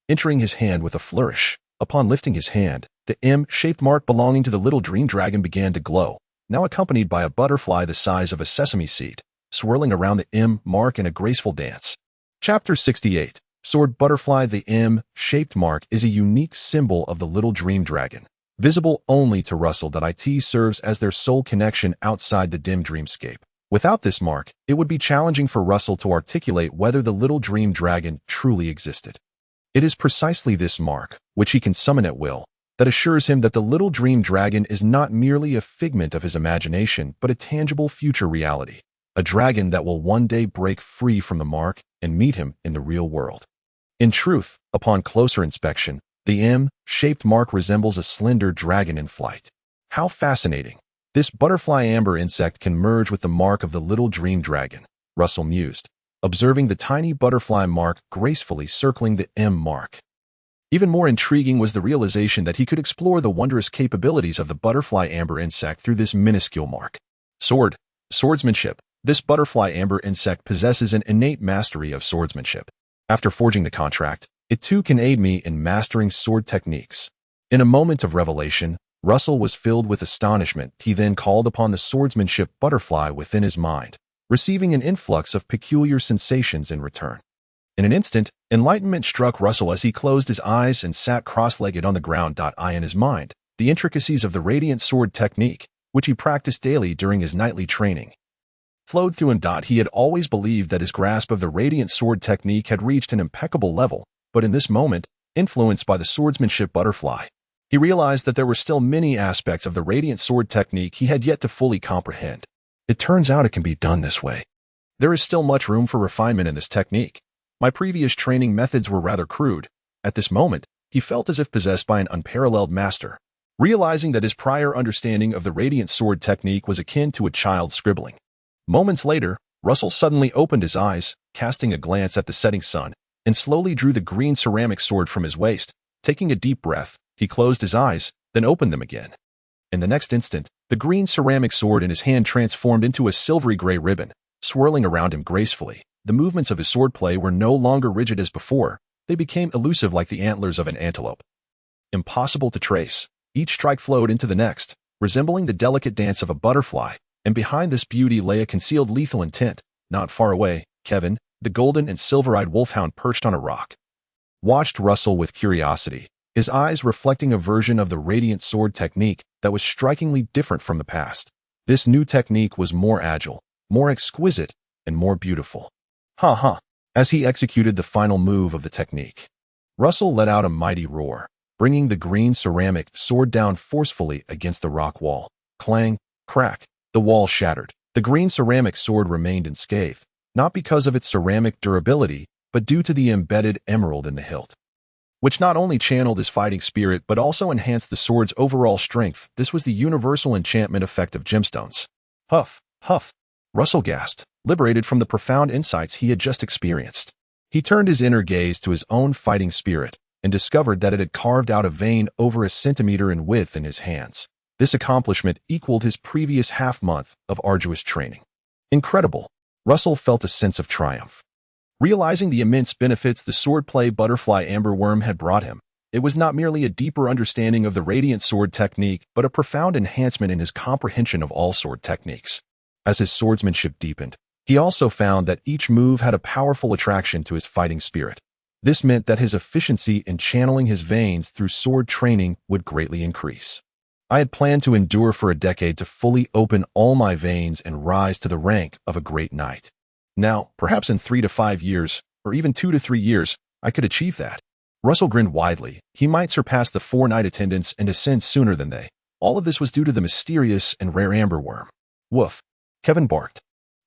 [SPEAKER 1] entering his hand with a flourish. Upon lifting his hand, the M-shaped mark belonging to the little dream dragon began to glow, now accompanied by a butterfly the size of a sesame seed, swirling around the M mark in a graceful dance. Chapter 68. Sword Butterfly. The M-shaped mark is a unique symbol of the little dream dragon, visible only to Russell. It serves as their sole connection outside the dim dreamscape. Without this mark, it would be challenging for Russell to articulate whether the little dream dragon truly existed. It is precisely this mark, which he can summon at will, that assures him that the little dream dragon is not merely a figment of his imagination but a tangible future reality, a dragon that will one day break free from the mark and meet him in the real world. In truth, upon closer inspection, the M-shaped mark resembles a slender dragon in flight. How fascinating! This butterfly amber insect can merge with the mark of the little dream dragon, Russell mused, observing the tiny butterfly mark gracefully circling the M mark. Even more intriguing was the realization that he could explore the wondrous capabilities of the butterfly amber insect through this minuscule mark. Sword. Swordsmanship. This butterfly amber insect possesses an innate mastery of swordsmanship. After forging the contract, it too can aid me in mastering sword techniques. In a moment of revelation, Russell was filled with astonishment. He then called upon the swordsmanship butterfly within his mind, receiving an influx of peculiar sensations in return. In an instant, enlightenment struck Russell as he closed his eyes and sat cross-legged on the ground. In his mind, the intricacies of the radiant sword technique, which he practiced daily during his nightly training, flowed through him. He had always believed that his grasp of the radiant sword technique had reached an impeccable level, but in this moment, influenced by the swordsmanship butterfly, he realized that there were still many aspects of the radiant sword technique he had yet to fully comprehend. It turns out it can be done this way. There is still much room for refinement in this technique. My previous training methods were rather crude. At this moment, he felt as if possessed by an unparalleled master, realizing that his prior understanding of the radiant sword technique was akin to a child's scribbling. Moments later, Russell suddenly opened his eyes, casting a glance at the setting sun, and slowly drew the green ceramic sword from his waist. Taking a deep breath, he closed his eyes, then opened them again. In the next instant, the green ceramic sword in his hand transformed into a silvery gray ribbon, swirling around him gracefully. The movements of his swordplay were no longer rigid as before. They became elusive like the antlers of an antelope. Impossible to trace, each strike flowed into the next, resembling the delicate dance of a butterfly, and behind this beauty lay a concealed lethal intent. Not far away, Kevin, the golden and silver-eyed wolfhound perched on a rock, watched Russell with curiosity, his eyes reflecting a version of the radiant sword technique that was strikingly different from the past. This new technique was more agile, more exquisite, and more beautiful. As he executed the final move of the technique, Russell let out a mighty roar, bringing the green ceramic sword down forcefully against the rock wall. Clang, crack, the wall shattered. The green ceramic sword remained unscathed, not because of its ceramic durability, but due to the embedded emerald in the hilt, which not only channeled his fighting spirit but also enhanced the sword's overall strength. This was the universal enchantment effect of gemstones. Huff, huff. Russell gasped, liberated from the profound insights he had just experienced. He turned his inner gaze to his own fighting spirit and discovered that it had carved out a vein over a centimeter in width in his hands. This accomplishment equaled his previous half-month of arduous training. Incredible. Russell felt a sense of triumph. Realizing the immense benefits the swordplay butterfly amberworm had brought him, it was not merely a deeper understanding of the radiant sword technique, but a profound enhancement in his comprehension of all sword techniques. As his swordsmanship deepened, he also found that each move had a powerful attraction to his fighting spirit. This meant that his efficiency in channeling his veins through sword training would greatly increase. I had planned to endure for a decade to fully open all my veins and rise to the rank of a great knight. Now, perhaps in 3 to 5 years, or even 2 to 3 years, I could achieve that. Russell grinned widely. He might surpass the 4 knight attendants and ascend sooner than they. All of this was due to the mysterious and rare amberworm. Woof. Kevin barked.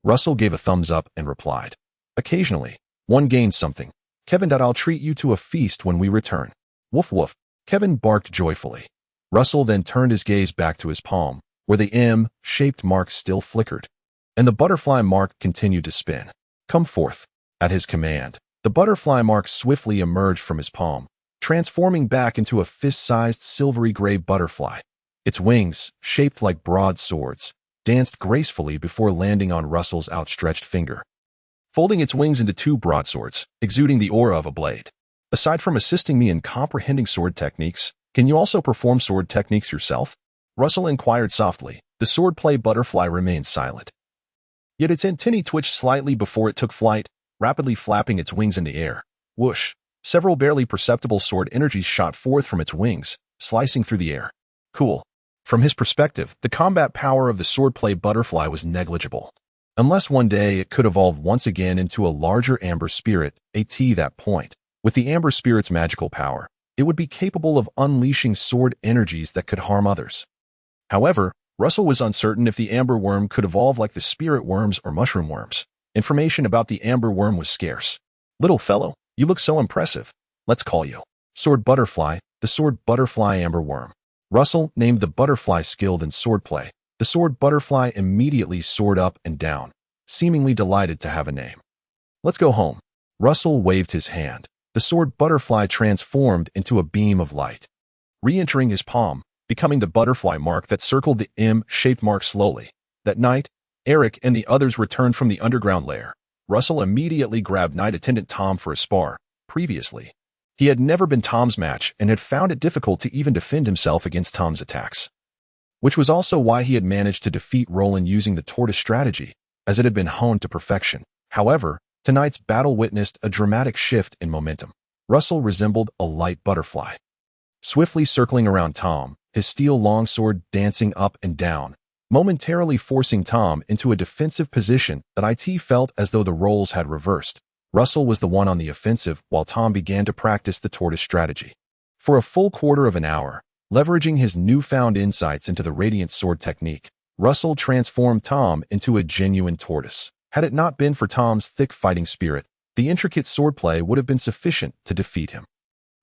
[SPEAKER 1] Russell gave a thumbs up and replied, "Occasionally, one gains something. Kevin, I'll treat you to a feast when we return." Woof woof. Kevin barked joyfully. Russell then turned his gaze back to his palm, where the M-shaped mark still flickered, and the butterfly mark continued to spin. "Come forth." At his command, the butterfly mark swiftly emerged from his palm, transforming back into a fist-sized silvery gray butterfly. Its wings, shaped like broad swords, danced gracefully before landing on Russell's outstretched finger, folding its wings into 2 broadswords, exuding the aura of a blade. "Aside from assisting me in comprehending sword techniques, can you also perform sword techniques yourself?" Russell inquired softly. The swordplay butterfly remained silent, yet its antennae twitched slightly before it took flight, rapidly flapping its wings in the air. Whoosh! Several barely perceptible sword energies shot forth from its wings, slicing through the air. Cool. From his perspective, the combat power of the swordplay butterfly was negligible. Unless one day it could evolve once again into a larger amber spirit, at that point, with the amber spirit's magical power, it would be capable of unleashing sword energies that could harm others. However, Russell was uncertain if the amber worm could evolve like the spirit worms or mushroom worms. Information about the amber worm was scarce. "Little fellow, you look so impressive. Let's call you Sword Butterfly, the Sword Butterfly Amber Worm." Russell named the butterfly skilled in swordplay. The sword butterfly immediately soared up and down, seemingly delighted to have a name. "Let's go home." Russell waved his hand. The sword butterfly transformed into a beam of light, re-entering his palm, becoming the butterfly mark that circled the M-shaped mark slowly. That night, Eric and the others returned from the underground lair. Russell immediately grabbed Knight Attendant Tom for a spar. Previously, he had never been Tom's match and had found it difficult to even defend himself against Tom's attacks, which was also why he had managed to defeat Roland using the tortoise strategy, as it had been honed to perfection. However, tonight's battle witnessed a dramatic shift in momentum. Russell resembled a light butterfly, swiftly circling around Tom, his steel longsword dancing up and down, momentarily forcing Tom into a defensive position that it felt as though the roles had reversed. Russell was the one on the offensive while Tom began to practice the tortoise strategy. For a full quarter of an hour, leveraging his newfound insights into the radiant sword technique, Russell transformed Tom into a genuine tortoise. Had it not been for Tom's thick fighting spirit, the intricate swordplay would have been sufficient to defeat him.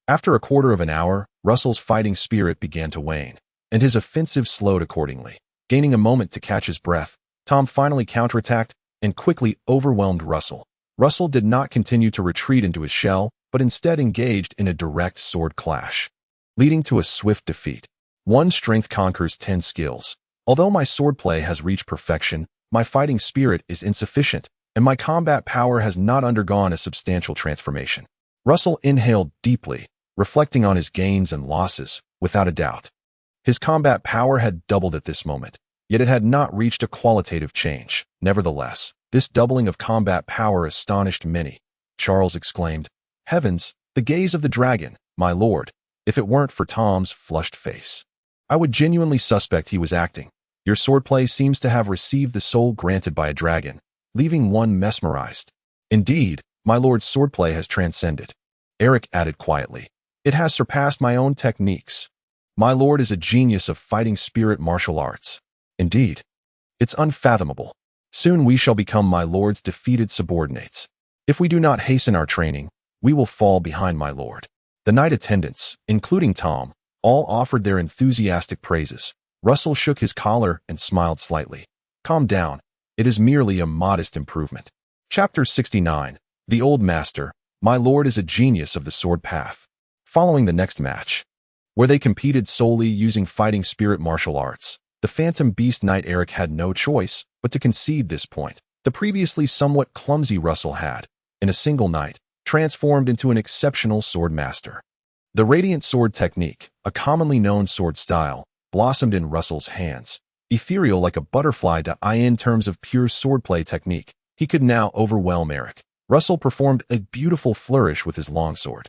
[SPEAKER 1] After a quarter of an hour, Russell's fighting spirit began to wane, and his offensive slowed accordingly. Gaining a moment to catch his breath, Tom finally counterattacked and quickly overwhelmed Russell. Russell did not continue to retreat into his shell, but instead engaged in a direct sword clash, leading to a swift defeat. One strength conquers 10 skills. Although my swordplay has reached perfection, my fighting spirit is insufficient, and my combat power has not undergone a substantial transformation. Russell inhaled deeply, reflecting on his gains and losses. Without a doubt, his combat power had doubled at this moment, yet it had not reached a qualitative change. Nevertheless, this doubling of combat power astonished many. Charles exclaimed, "Heavens, the gaze of the dragon, my lord! If it weren't for Tom's flushed face, I would genuinely suspect he was acting. Your swordplay seems to have received the soul granted by a dragon, leaving one mesmerized. Indeed, my lord's swordplay has transcended." Eric added quietly, "It has surpassed my own techniques. My lord is a genius of fighting spirit martial arts. Indeed, it's unfathomable. Soon we shall become my lord's defeated subordinates. If we do not hasten our training, we will fall behind my lord." The knight attendants, including Tom, all offered their enthusiastic praises. Russell shook his collar and smiled slightly. "Calm down. It is merely a modest improvement." Chapter 69. The Old Master. My lord is a genius of the sword path. Following the next match, where they competed solely using fighting spirit martial arts, the Phantom Beast Knight Eric had no choice but to concede this point. The previously somewhat clumsy Russell had, in a single night, transformed into an exceptional sword master. The Radiant Sword technique, a commonly known sword style, blossomed in Russell's hands. Ethereal like a butterfly in terms of pure swordplay technique, he could now overwhelm Eric. Russell performed a beautiful flourish with his longsword,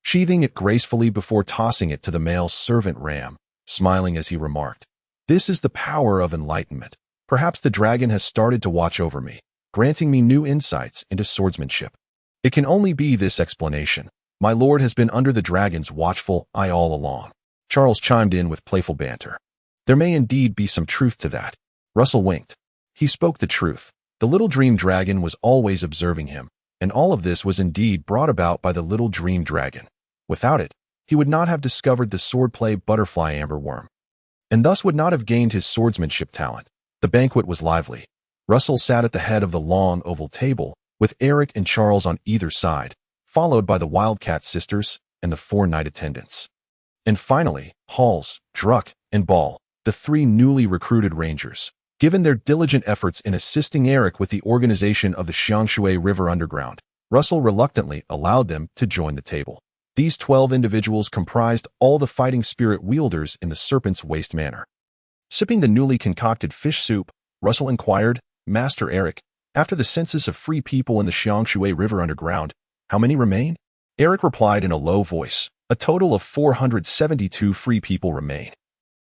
[SPEAKER 1] sheathing it gracefully before tossing it to the male servant ram, smiling as he remarked, "This is the power of enlightenment. Perhaps the dragon has started to watch over me, granting me new insights into swordsmanship. It can only be this explanation. My lord has been under the dragon's watchful eye all along." Charles chimed in with playful banter. "There may indeed be some truth to that." Russell winked. He spoke the truth. The little dream dragon was always observing him, and all of this was indeed brought about by the little dream dragon. Without it, he would not have discovered the swordplay butterfly amberworm, and thus would not have gained his swordsmanship talent. The banquet was lively. Russell sat at the head of the long oval table, with Eric and Charles on either side, followed by the Wildcat sisters and the 4 knight attendants. And finally, Halls, Druck, and Ball, the 3 newly recruited rangers. Given their diligent efforts in assisting Eric with the organization of the Xiangshui River Underground, Russell reluctantly allowed them to join the table. These 12 individuals comprised all the fighting spirit wielders in the Serpent's Waste Manor. Sipping the newly concocted fish soup, Russell inquired, "Master Eric, after the census of free people in the Xiangshui River Underground, how many remain?" Eric replied in a low voice, "A total of 472 free people remain,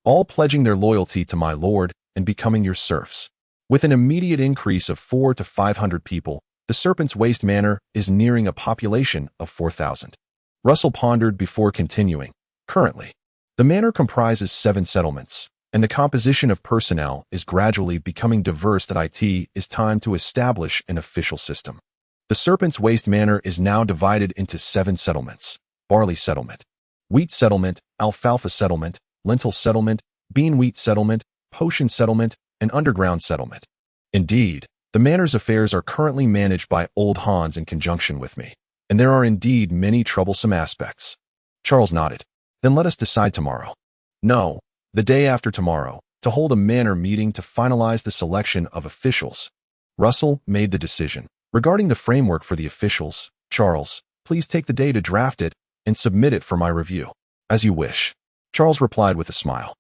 [SPEAKER 1] all pledging their loyalty to my lord and becoming your serfs. With an immediate increase of 400 to 500 people, the Serpent's Waste Manor is nearing a population of 4,000. Russell pondered before continuing, "Currently, the manor comprises 7 settlements, and the composition of personnel is gradually becoming diverse. It is time to establish an official system. The Serpent's Waste Manor is now divided into 7 settlements: barley settlement, wheat settlement, alfalfa settlement, lentil settlement, bean wheat settlement, potion settlement, and underground settlement. Indeed, the manor's affairs are currently managed by Old Hans in conjunction with me, and there are indeed many troublesome aspects." Charles nodded. "Then let us decide tomorrow." "No, the day after tomorrow. to hold a manor meeting to finalize the selection of officials. Russell made the decision. Regarding the framework for the officials, Charles, please take the day to draft it and submit it for my review. As you wish, Charles replied with a smile.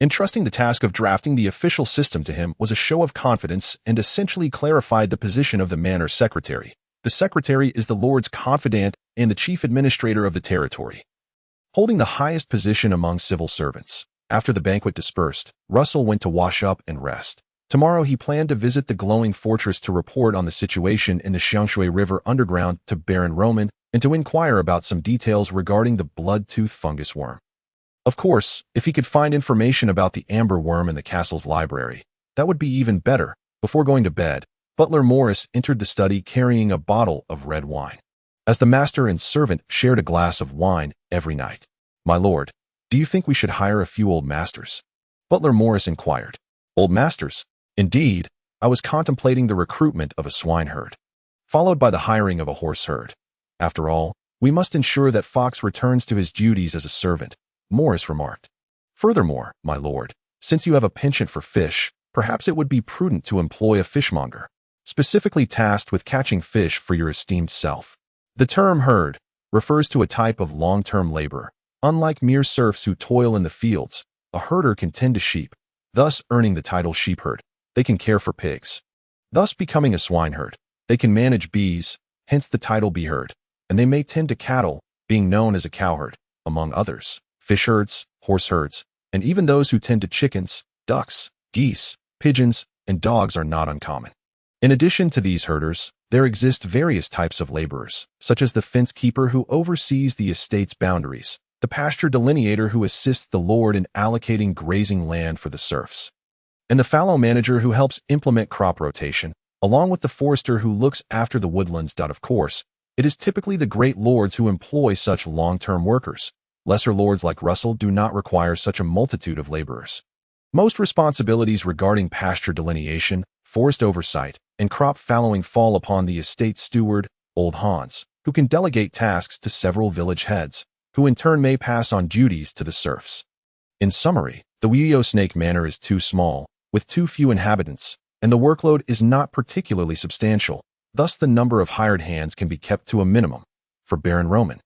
[SPEAKER 1] Entrusting the task of drafting the official system to him was a show of confidence and essentially clarified the position of the manor secretary. The secretary is the lord's confidant and the chief administrator of the territory, holding the highest position among civil servants. After the banquet dispersed, Russell went to wash up and rest. Tomorrow he planned to visit the glowing fortress to report on the situation in the Xiangshui River underground to Baron Roman and to inquire about some details regarding the blood-tooth fungus worm. Of course, if he could find information about the amber worm in the castle's library, that would be even better. Before going to bed, Butler Morris entered the study carrying a bottle of red wine. As the master and servant shared a glass of wine every night. "My lord, do you think we should hire a few old masters?" Butler Morris inquired. "Old masters? Indeed, I was contemplating the recruitment of a swineherd, followed by the hiring of a horse herd. After all, we must ensure that Fox returns to his duties as a servant," Morris remarked. "Furthermore, my lord, since you have a penchant for fish, perhaps it would be prudent to employ a fishmonger, specifically tasked with catching fish for your esteemed self." The term herd refers to a type of long-term laborer. Unlike mere serfs who toil in the fields, a herder can tend to sheep, thus earning the title sheepherd. They can care for pigs, thus becoming a swineherd. They can manage bees, hence the title beeherd, and they may tend to cattle, being known as a cowherd, among others. Fish herds, horse herds, and even those who tend to chickens, ducks, geese, pigeons, and dogs are not uncommon. In addition to these herders, there exist various types of laborers, such as the fence keeper who oversees the estate's boundaries, the pasture delineator who assists the lord in allocating grazing land for the serfs, and the fallow manager who helps implement crop rotation, along with the forester who looks after the woodlands. Of course, it is typically the great lords who employ such long-term workers. Lesser lords like Russell do not require such a multitude of laborers. Most responsibilities regarding pasture delineation, forest oversight, and crop fallowing fall upon the estate steward, Old Hans, who can delegate tasks to several village heads, who in turn may pass on duties to the serfs. In summary, the Weio Snake Manor is too small, with too few inhabitants, and the workload is not particularly substantial. Thus the number of hired hands can be kept to a minimum. For Baron Roman,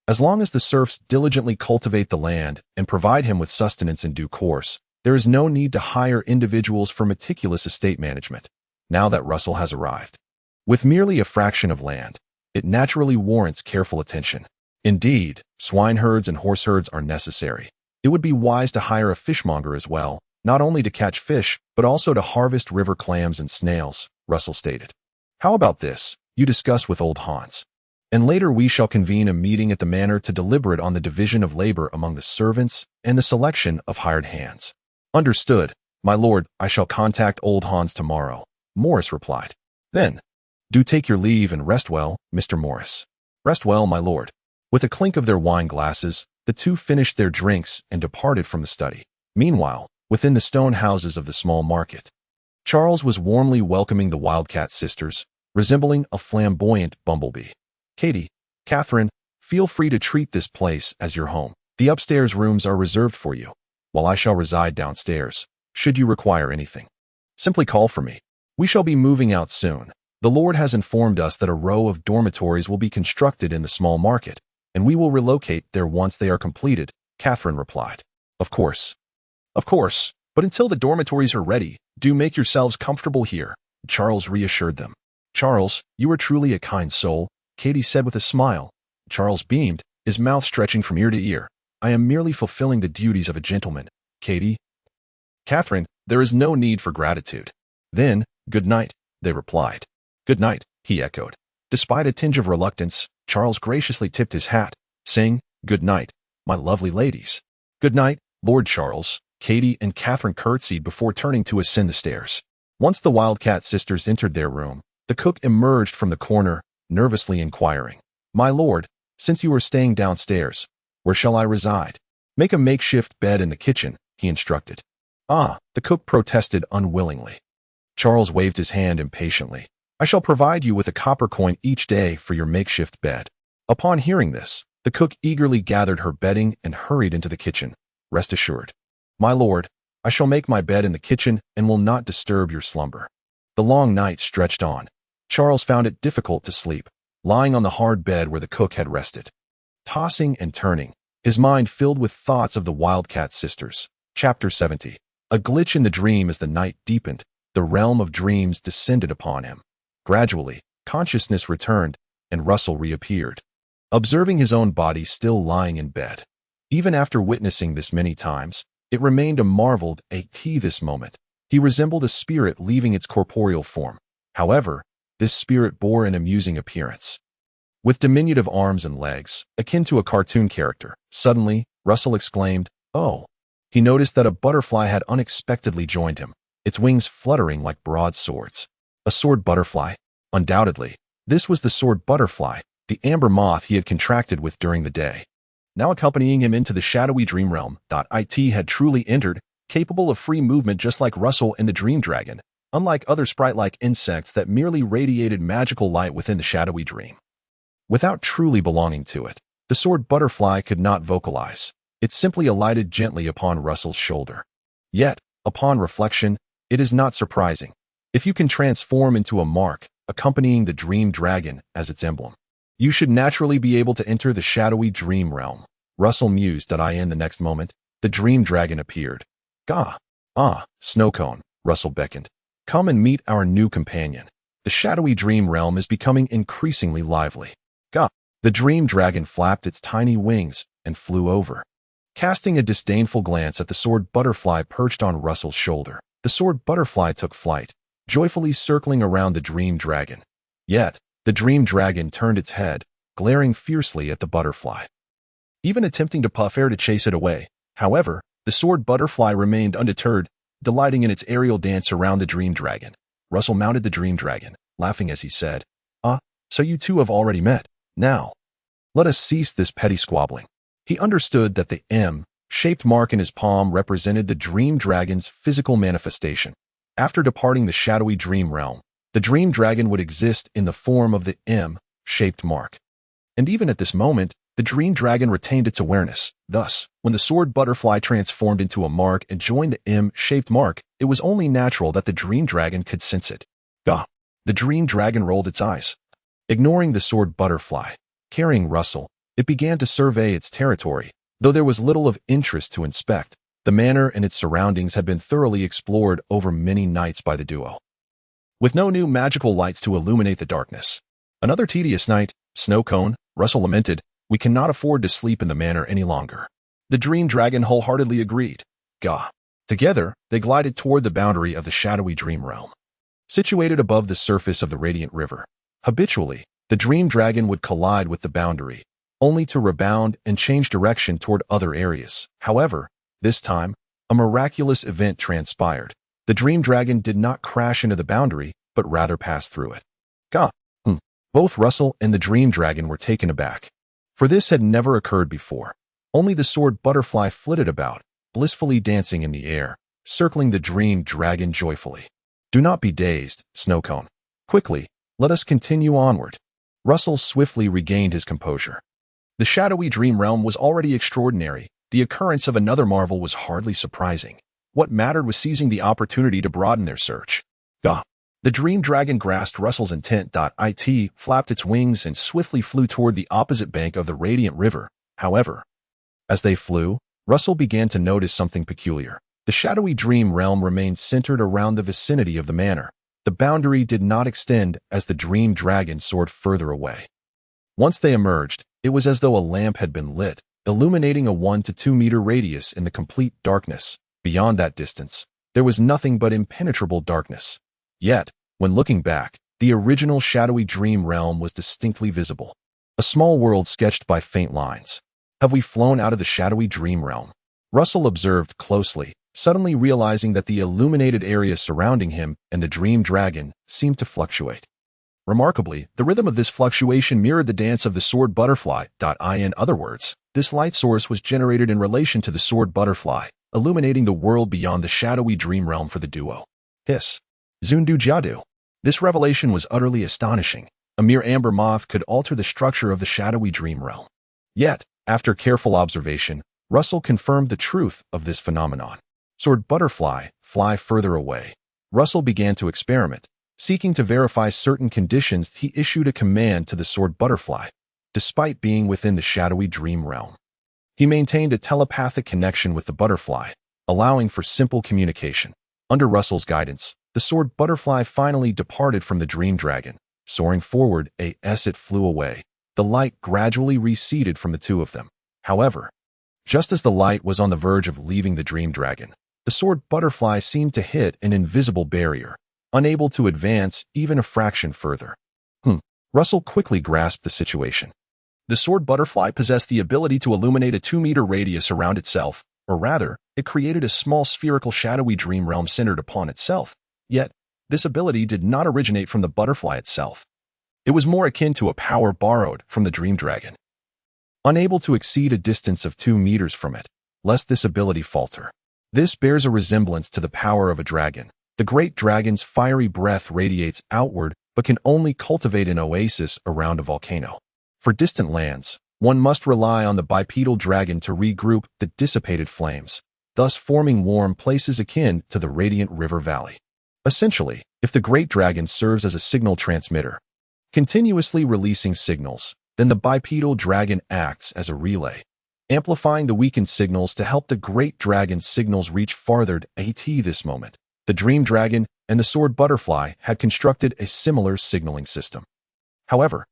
[SPEAKER 1] as long as the serfs diligently cultivate the land and provide him with sustenance in due course, there is no need to hire individuals for meticulous estate management. Now that Russell has arrived, with merely a fraction of land, it naturally warrants careful attention. Indeed, swineherds and horseherds are necessary. It would be wise to hire a fishmonger as well, not only to catch fish, but also to harvest river clams and snails, Russell stated. "How about this? You discuss with Old Hans, and later we shall convene a meeting at the manor to deliberate on the division of labor among the servants and the selection of hired hands." "Understood, my lord. I shall contact Old Hans tomorrow," Morris replied. "Then, do take your leave and rest well, Mr. Morris." "Rest well, my lord." With a clink of their wine glasses, the two finished their drinks and departed from the study. Meanwhile, within the stone houses of the small market, Charles was warmly welcoming the Wildcat sisters, resembling a flamboyant bumblebee. "Katie, Catherine, feel free to treat this place as your home. The upstairs rooms are reserved for you, while I shall reside downstairs. Should you require anything, simply call for me. We shall be moving out soon. The Lord has informed us that a row of dormitories will be constructed in the small market, and we will relocate there once they are completed," Catherine replied. Of course, but until the dormitories are ready, do make yourselves comfortable here," Charles reassured them. "Charles, you are truly a kind soul," Katie said with a smile. Charles beamed, his mouth stretching from ear to ear. "I am merely fulfilling the duties of a gentleman, Katie." "Catherine, there is no need for gratitude." "Then, good night," they replied. "Good night," he echoed. Despite a tinge of reluctance, Charles graciously tipped his hat, saying, "Good night, my lovely ladies." "Good night, Lord Charles." Katie and Catherine curtsied before turning to ascend the stairs. Once the Wildcat sisters entered their room, the cook emerged from the corner, nervously inquiring, "My lord, since you are staying downstairs, where shall I reside?" "Make a makeshift bed in the kitchen," he instructed. "Ah," the cook protested unwillingly. Charles waved his hand impatiently. "I shall provide you with a copper coin each day for your makeshift bed." Upon hearing this, the cook eagerly gathered her bedding and hurried into the kitchen. "Rest assured, my lord, I shall make my bed in the kitchen and will not disturb your slumber. The long night stretched on. Charles found it difficult to sleep, lying on the hard bed where the cook had rested. Tossing and turning, his mind filled with thoughts of the Wildcat sisters. Chapter 70. A glitch in the dream. As the night deepened, the realm of dreams descended upon him. Gradually, consciousness returned, and Russell reappeared, observing his own body still lying in bed. Even after witnessing this many times, it remained a marveled this moment. He resembled a spirit leaving its corporeal form. However, this spirit bore an amusing appearance. With diminutive arms and legs, akin to a cartoon character, suddenly, Russell exclaimed, "Oh!" He noticed that a butterfly had unexpectedly joined him, its wings fluttering like broadswords. A sword butterfly? Undoubtedly. This was the sword butterfly, the amber moth he had contracted with during the day. Now accompanying him into the shadowy dream realm, it had truly entered, capable of free movement just like Russell and the dream dragon, unlike other sprite-like insects that merely radiated magical light within the shadowy dream. Without truly belonging to it, the sword butterfly could not vocalize. It simply alighted gently upon Russell's shoulder. Yet, upon reflection, it is not surprising. If you can transform into a mark, accompanying the dream dragon as its emblem, you should naturally be able to enter the shadowy dream realm. Russell mused. In the next moment, the dream dragon appeared. "Gah! Ah, Snowcone," Russell beckoned. "Come and meet our new companion. The shadowy dream realm is becoming increasingly lively." "Gah!" The dream dragon flapped its tiny wings and flew over. Casting a disdainful glance at the sword butterfly perched on Russell's shoulder, the sword butterfly took flight, joyfully circling around the dream dragon. Yet, the dream dragon turned its head, glaring fiercely at the butterfly, even attempting to puff air to chase it away. However, the sword butterfly remained undeterred, delighting in its aerial dance around the dream dragon. Russell mounted the dream dragon, laughing as he said, "Ah, so you two have already met. Now, let us cease this petty squabbling." He understood that the M-shaped mark in his palm represented the dream dragon's physical manifestation. After departing the shadowy dream realm, the dream dragon would exist in the form of the M-shaped mark. And even at this moment, the dream dragon retained its awareness. Thus, when the sword butterfly transformed into a mark and joined the M-shaped mark, it was only natural that the dream dragon could sense it. "Gah!" The dream dragon rolled its eyes. Ignoring the sword butterfly, carrying Russell, it began to survey its territory. Though there was little of interest to inspect, the manor and its surroundings had been thoroughly explored over many nights by the duo, with no new magical lights to illuminate the darkness. "Another tedious night, Snowcone," Russell lamented. "We cannot afford to sleep in the manor any longer." The dream dragon wholeheartedly agreed. "Gah!" Together, they glided toward the boundary of the shadowy dream realm, situated above the surface of the radiant river. Habitually, the dream dragon would collide with the boundary, only to rebound and change direction toward other areas. However, this time, a miraculous event transpired. The dream dragon did not crash into the boundary, but rather passed through it. "Gah!" Both Russell and the dream dragon were taken aback, for this had never occurred before. Only the sword butterfly flitted about, blissfully dancing in the air, circling the dream dragon joyfully. "Do not be dazed, Snowcone. Quickly, let us continue onward." Russell swiftly regained his composure. The shadowy dream realm was already extraordinary. The occurrence of another marvel was hardly surprising. What mattered was seizing the opportunity to broaden their search. "Gah!" The dream dragon grasped Russell's intent. It flapped its wings and swiftly flew toward the opposite bank of the radiant river. However, as they flew, Russell began to notice something peculiar. The shadowy dream realm remained centered around the vicinity of the manor. The boundary did not extend as the dream dragon soared further away. Once they emerged, it was as though a lamp had been lit, illuminating a 1 to 2 meter radius in the complete darkness. Beyond that distance, there was nothing but impenetrable darkness. Yet, when looking back, the original shadowy dream realm was distinctly visible. A small world sketched by faint lines. "Have we flown out of the shadowy dream realm?" Russell observed closely, suddenly realizing that the illuminated area surrounding him and the dream dragon seemed to fluctuate. Remarkably, the rhythm of this fluctuation mirrored the dance of the sword butterfly. In other words, this light source was generated in relation to the sword butterfly, illuminating the world beyond the shadowy dream realm for the duo. Hiss. Zundu Jadu. This revelation was utterly astonishing. A mere amber moth could alter the structure of the shadowy dream realm. Yet, after careful observation, Russell confirmed the truth of this phenomenon. Sword butterfly, fly further away. Russell began to experiment. Seeking to verify certain conditions, he issued a command to the sword butterfly, despite being within the shadowy dream realm. He maintained a telepathic connection with the butterfly, allowing for simple communication. Under Russell's guidance, the sword butterfly finally departed from the dream dragon. Soaring forward, as it flew away, the light gradually receded from the two of them. However, just as the light was on the verge of leaving the dream dragon, the sword butterfly seemed to hit an invisible barrier, unable to advance even a fraction further. Russell quickly grasped the situation. The sword butterfly possessed the ability to illuminate a 2-meter radius around itself, or rather, it created a small spherical shadowy dream realm centered upon itself. Yet, this ability did not originate from the butterfly itself. It was more akin to a power borrowed from the dream dragon. Unable to exceed a distance of 2 meters from it, lest this ability falter. This bears a resemblance to the power of a dragon. The great dragon's fiery breath radiates outward but can only cultivate an oasis around a volcano. For distant lands, one must rely on the bipedal dragon to regroup the dissipated flames, thus forming warm places akin to the radiant river valley. Essentially, if the great dragon serves as a signal transmitter, continuously releasing signals, then the bipedal dragon acts as a relay, amplifying the weakened signals to help the great dragon's signals reach farther. At this moment, the dream dragon and the sword butterfly had constructed a similar signaling system. However,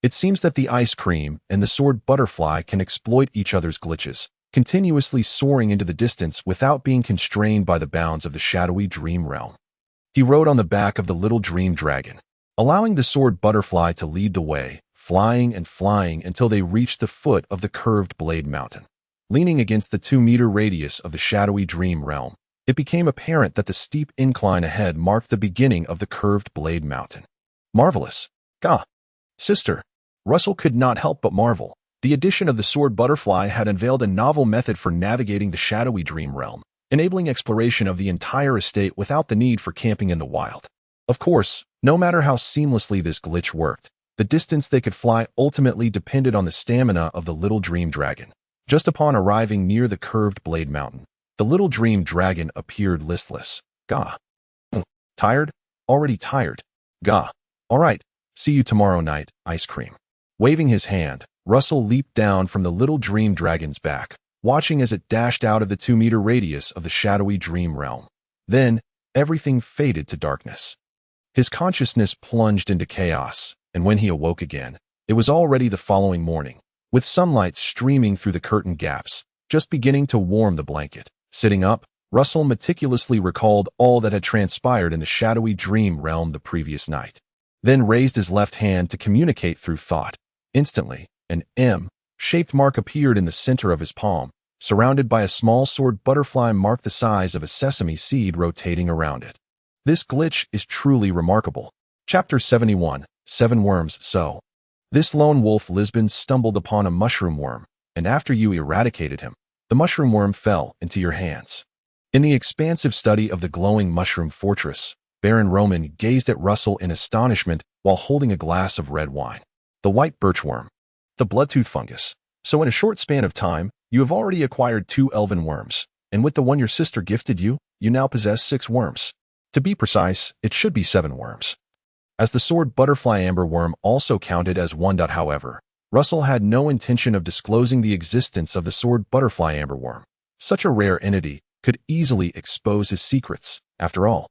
[SPEAKER 1] it seems that the ice cream and the sword butterfly can exploit each other's glitches, continuously soaring into the distance without being constrained by the bounds of the shadowy dream realm. He rode on the back of the little dream dragon, allowing the sword butterfly to lead the way, flying and flying until they reached the foot of the curved blade mountain. Leaning against the 2-meter radius of the shadowy dream realm, it became apparent that the steep incline ahead marked the beginning of the curved blade mountain. Marvelous. Gah! Sister! Russell could not help but marvel. The addition of the sword butterfly had unveiled a novel method for navigating the shadowy dream realm, enabling exploration of the entire estate without the need for camping in the wild. Of course, no matter how seamlessly this glitch worked, the distance they could fly ultimately depended on the stamina of the little dream dragon. Just upon arriving near the curved blade mountain, the little dream dragon appeared listless. Gah. Tired? Already tired. Gah. All right. See you tomorrow night, ice cream. Waving his hand, Russell leaped down from the little dream dragon's back, watching as it dashed out of the 2-meter radius of the shadowy dream realm. Then, everything faded to darkness. His consciousness plunged into chaos, and when he awoke again, it was already the following morning, with sunlight streaming through the curtain gaps, just beginning to warm the blanket. Sitting up, Russell meticulously recalled all that had transpired in the shadowy dream realm the previous night, then raised his left hand to communicate through thought. Instantly, an M-shaped mark appeared in the center of his palm, surrounded by a small sword butterfly mark the size of a sesame seed rotating around it. This glitch is truly remarkable. Chapter 71, 7 Worms. So, this lone wolf Lisbon stumbled upon a mushroom worm, and after you eradicated him, the mushroom worm fell into your hands. In the expansive study of the glowing mushroom fortress, Baron Roman gazed at Russell in astonishment while holding a glass of red wine. The white birchworm, the bloodtooth fungus. So in a short span of time, you have already acquired 2 elven worms, and with the one your sister gifted you, you now possess 6 worms. To be precise, it should be 7 worms. As the sword butterfly amber worm also counted as 1. However, Russell had no intention of disclosing the existence of the sword butterfly amber worm. Such a rare entity could easily expose his secrets. After all,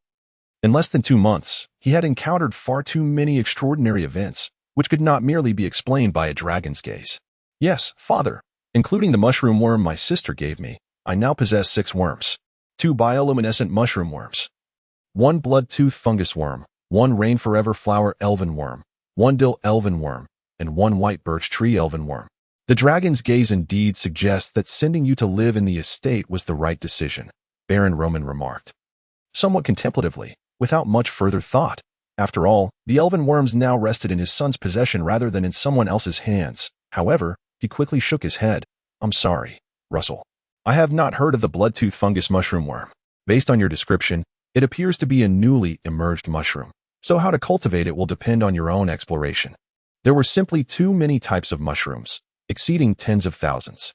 [SPEAKER 1] in less than 2 months, he had encountered far too many extraordinary events, which could not merely be explained by a dragon's gaze. Yes, father, including the mushroom worm my sister gave me, I now possess 6 worms. 2 bioluminescent mushroom worms, 1 bloodtooth fungus worm, 1 rain forever flower elven worm, 1 dill elven worm, and 1 white birch tree elven worm. The dragon's gaze indeed suggests that sending you to live in the estate was the right decision, Baron Roman remarked, somewhat contemplatively, without much further thought. After all, the elven worms now rested in his son's possession rather than in someone else's hands. However, he quickly shook his head. I'm sorry, Russell. I have not heard of the bloodtooth fungus mushroom worm. Based on your description, it appears to be a newly emerged mushroom. So how to cultivate it will depend on your own exploration. There were simply too many types of mushrooms, exceeding tens of thousands,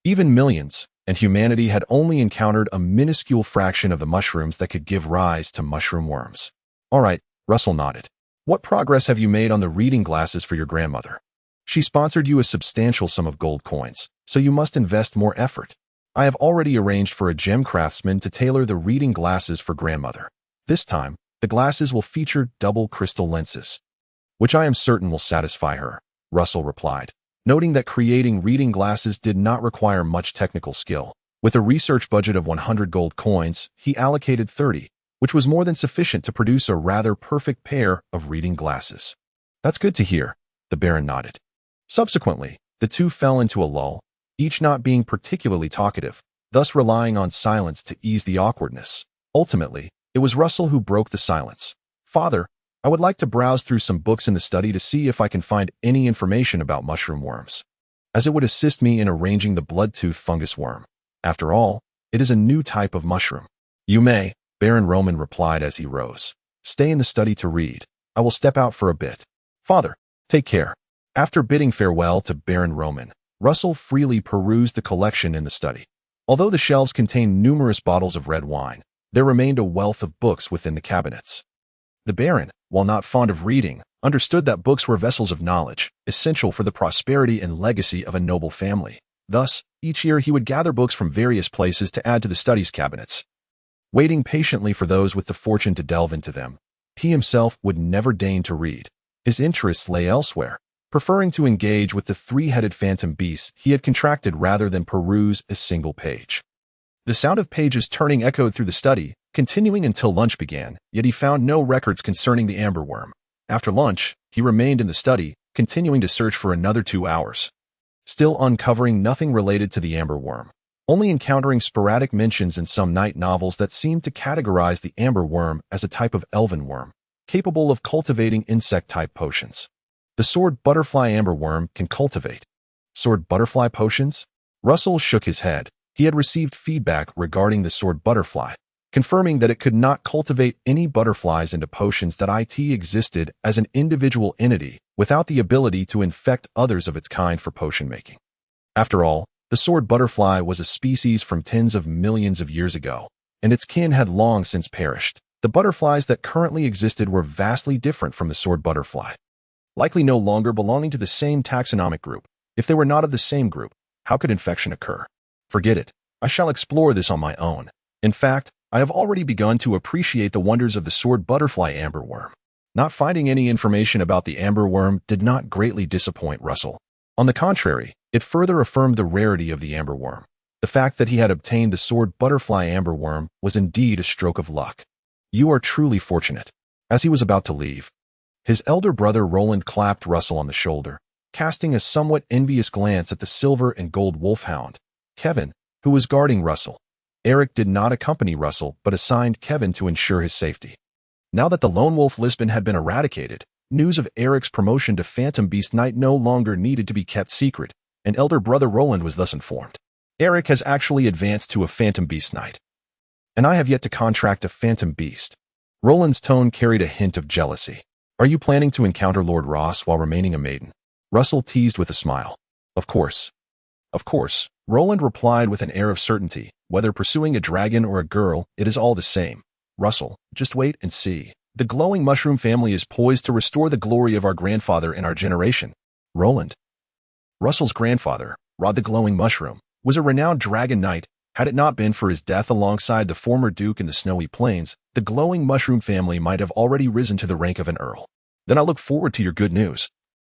[SPEAKER 1] even millions, and humanity had only encountered a minuscule fraction of the mushrooms that could give rise to mushroom worms. All right, Russell nodded. What progress have you made on the reading glasses for your grandmother? She sponsored you a substantial sum of gold coins, so you must invest more effort. I have already arranged for a gem craftsman to tailor the reading glasses for grandmother. This time, the glasses will feature double crystal lenses, which I am certain will satisfy her, Russell replied, noting that creating reading glasses did not require much technical skill. With a research budget of 100 gold coins, he allocated 30, which was more than sufficient to produce a rather perfect pair of reading glasses. That's good to hear, the Baron nodded. Subsequently, the two fell into a lull, each not being particularly talkative, thus relying on silence to ease the awkwardness. Ultimately, it was Russell who broke the silence. Father, I would like to browse through some books in the study to see if I can find any information about mushroom worms, as it would assist me in arranging the blood-tooth fungus worm. After all, it is a new type of mushroom. You may, Baron Roman replied as he rose. Stay in the study to read. I will step out for a bit. Father, take care. After bidding farewell to Baron Roman, Russell freely perused the collection in the study. Although the shelves contained numerous bottles of red wine, there remained a wealth of books within the cabinets. The Baron, while not fond of reading, understood that books were vessels of knowledge, essential for the prosperity and legacy of a noble family. Thus, each year he would gather books from various places to add to the study's cabinets, waiting patiently for those with the fortune to delve into them. He himself would never deign to read. His interests lay elsewhere, preferring to engage with the three-headed phantom beasts he had contracted rather than peruse a single page. The sound of pages turning echoed through the study, continuing until lunch began, yet he found no records concerning the amber worm. After lunch, he remained in the study, continuing to search for another 2 hours, still uncovering nothing related to the amber worm, only encountering sporadic mentions in some night novels that seemed to categorize the amber worm as a type of elven worm, capable of cultivating insect-type potions. The sword butterfly amber worm can cultivate sword butterfly potions? Russell shook his head. He had received feedback regarding the sword butterfly, confirming that it could not cultivate any butterflies into potions, that it existed as an individual entity without the ability to infect others of its kind for potion making. After all, the sword butterfly was a species from tens of millions of years ago, and its kin had long since perished. The butterflies that currently existed were vastly different from the sword butterfly, likely no longer belonging to the same taxonomic group. If they were not of the same group, how could infection occur? Forget it. I shall explore this on my own. In fact, I have already begun to appreciate the wonders of the sword butterfly amber worm. Not finding any information about the amber worm did not greatly disappoint Russell. On the contrary, it further affirmed the rarity of the amber worm. The fact that he had obtained the sword butterfly amber worm was indeed a stroke of luck. You are truly fortunate. As he was about to leave, his elder brother Roland clapped Russell on the shoulder, casting a somewhat envious glance at the silver and gold wolfhound, Kevin, who was guarding Russell. Eric did not accompany Russell, but assigned Kevin to ensure his safety. Now that the lone wolf Lisbon had been eradicated, news of Eric's promotion to Phantom Beast Knight no longer needed to be kept secret, and elder brother Roland was thus informed. Eric has actually advanced to a Phantom Beast Knight, and I have yet to contract a Phantom Beast. Roland's tone carried a hint of jealousy. Are you planning to encounter Lord Ross while remaining a maiden? Russell teased with a smile. Of course. Of course, Roland replied with an air of certainty. Whether pursuing a dragon or a girl, it is all the same. Russell, just wait and see. The glowing mushroom family is poised to restore the glory of our grandfather in our generation. Roland. Russell's grandfather, Rod the Glowing Mushroom, was a renowned dragon knight. Had it not been for his death alongside the former duke in the snowy plains, the glowing mushroom family might have already risen to the rank of an earl. Then I look forward to your good news,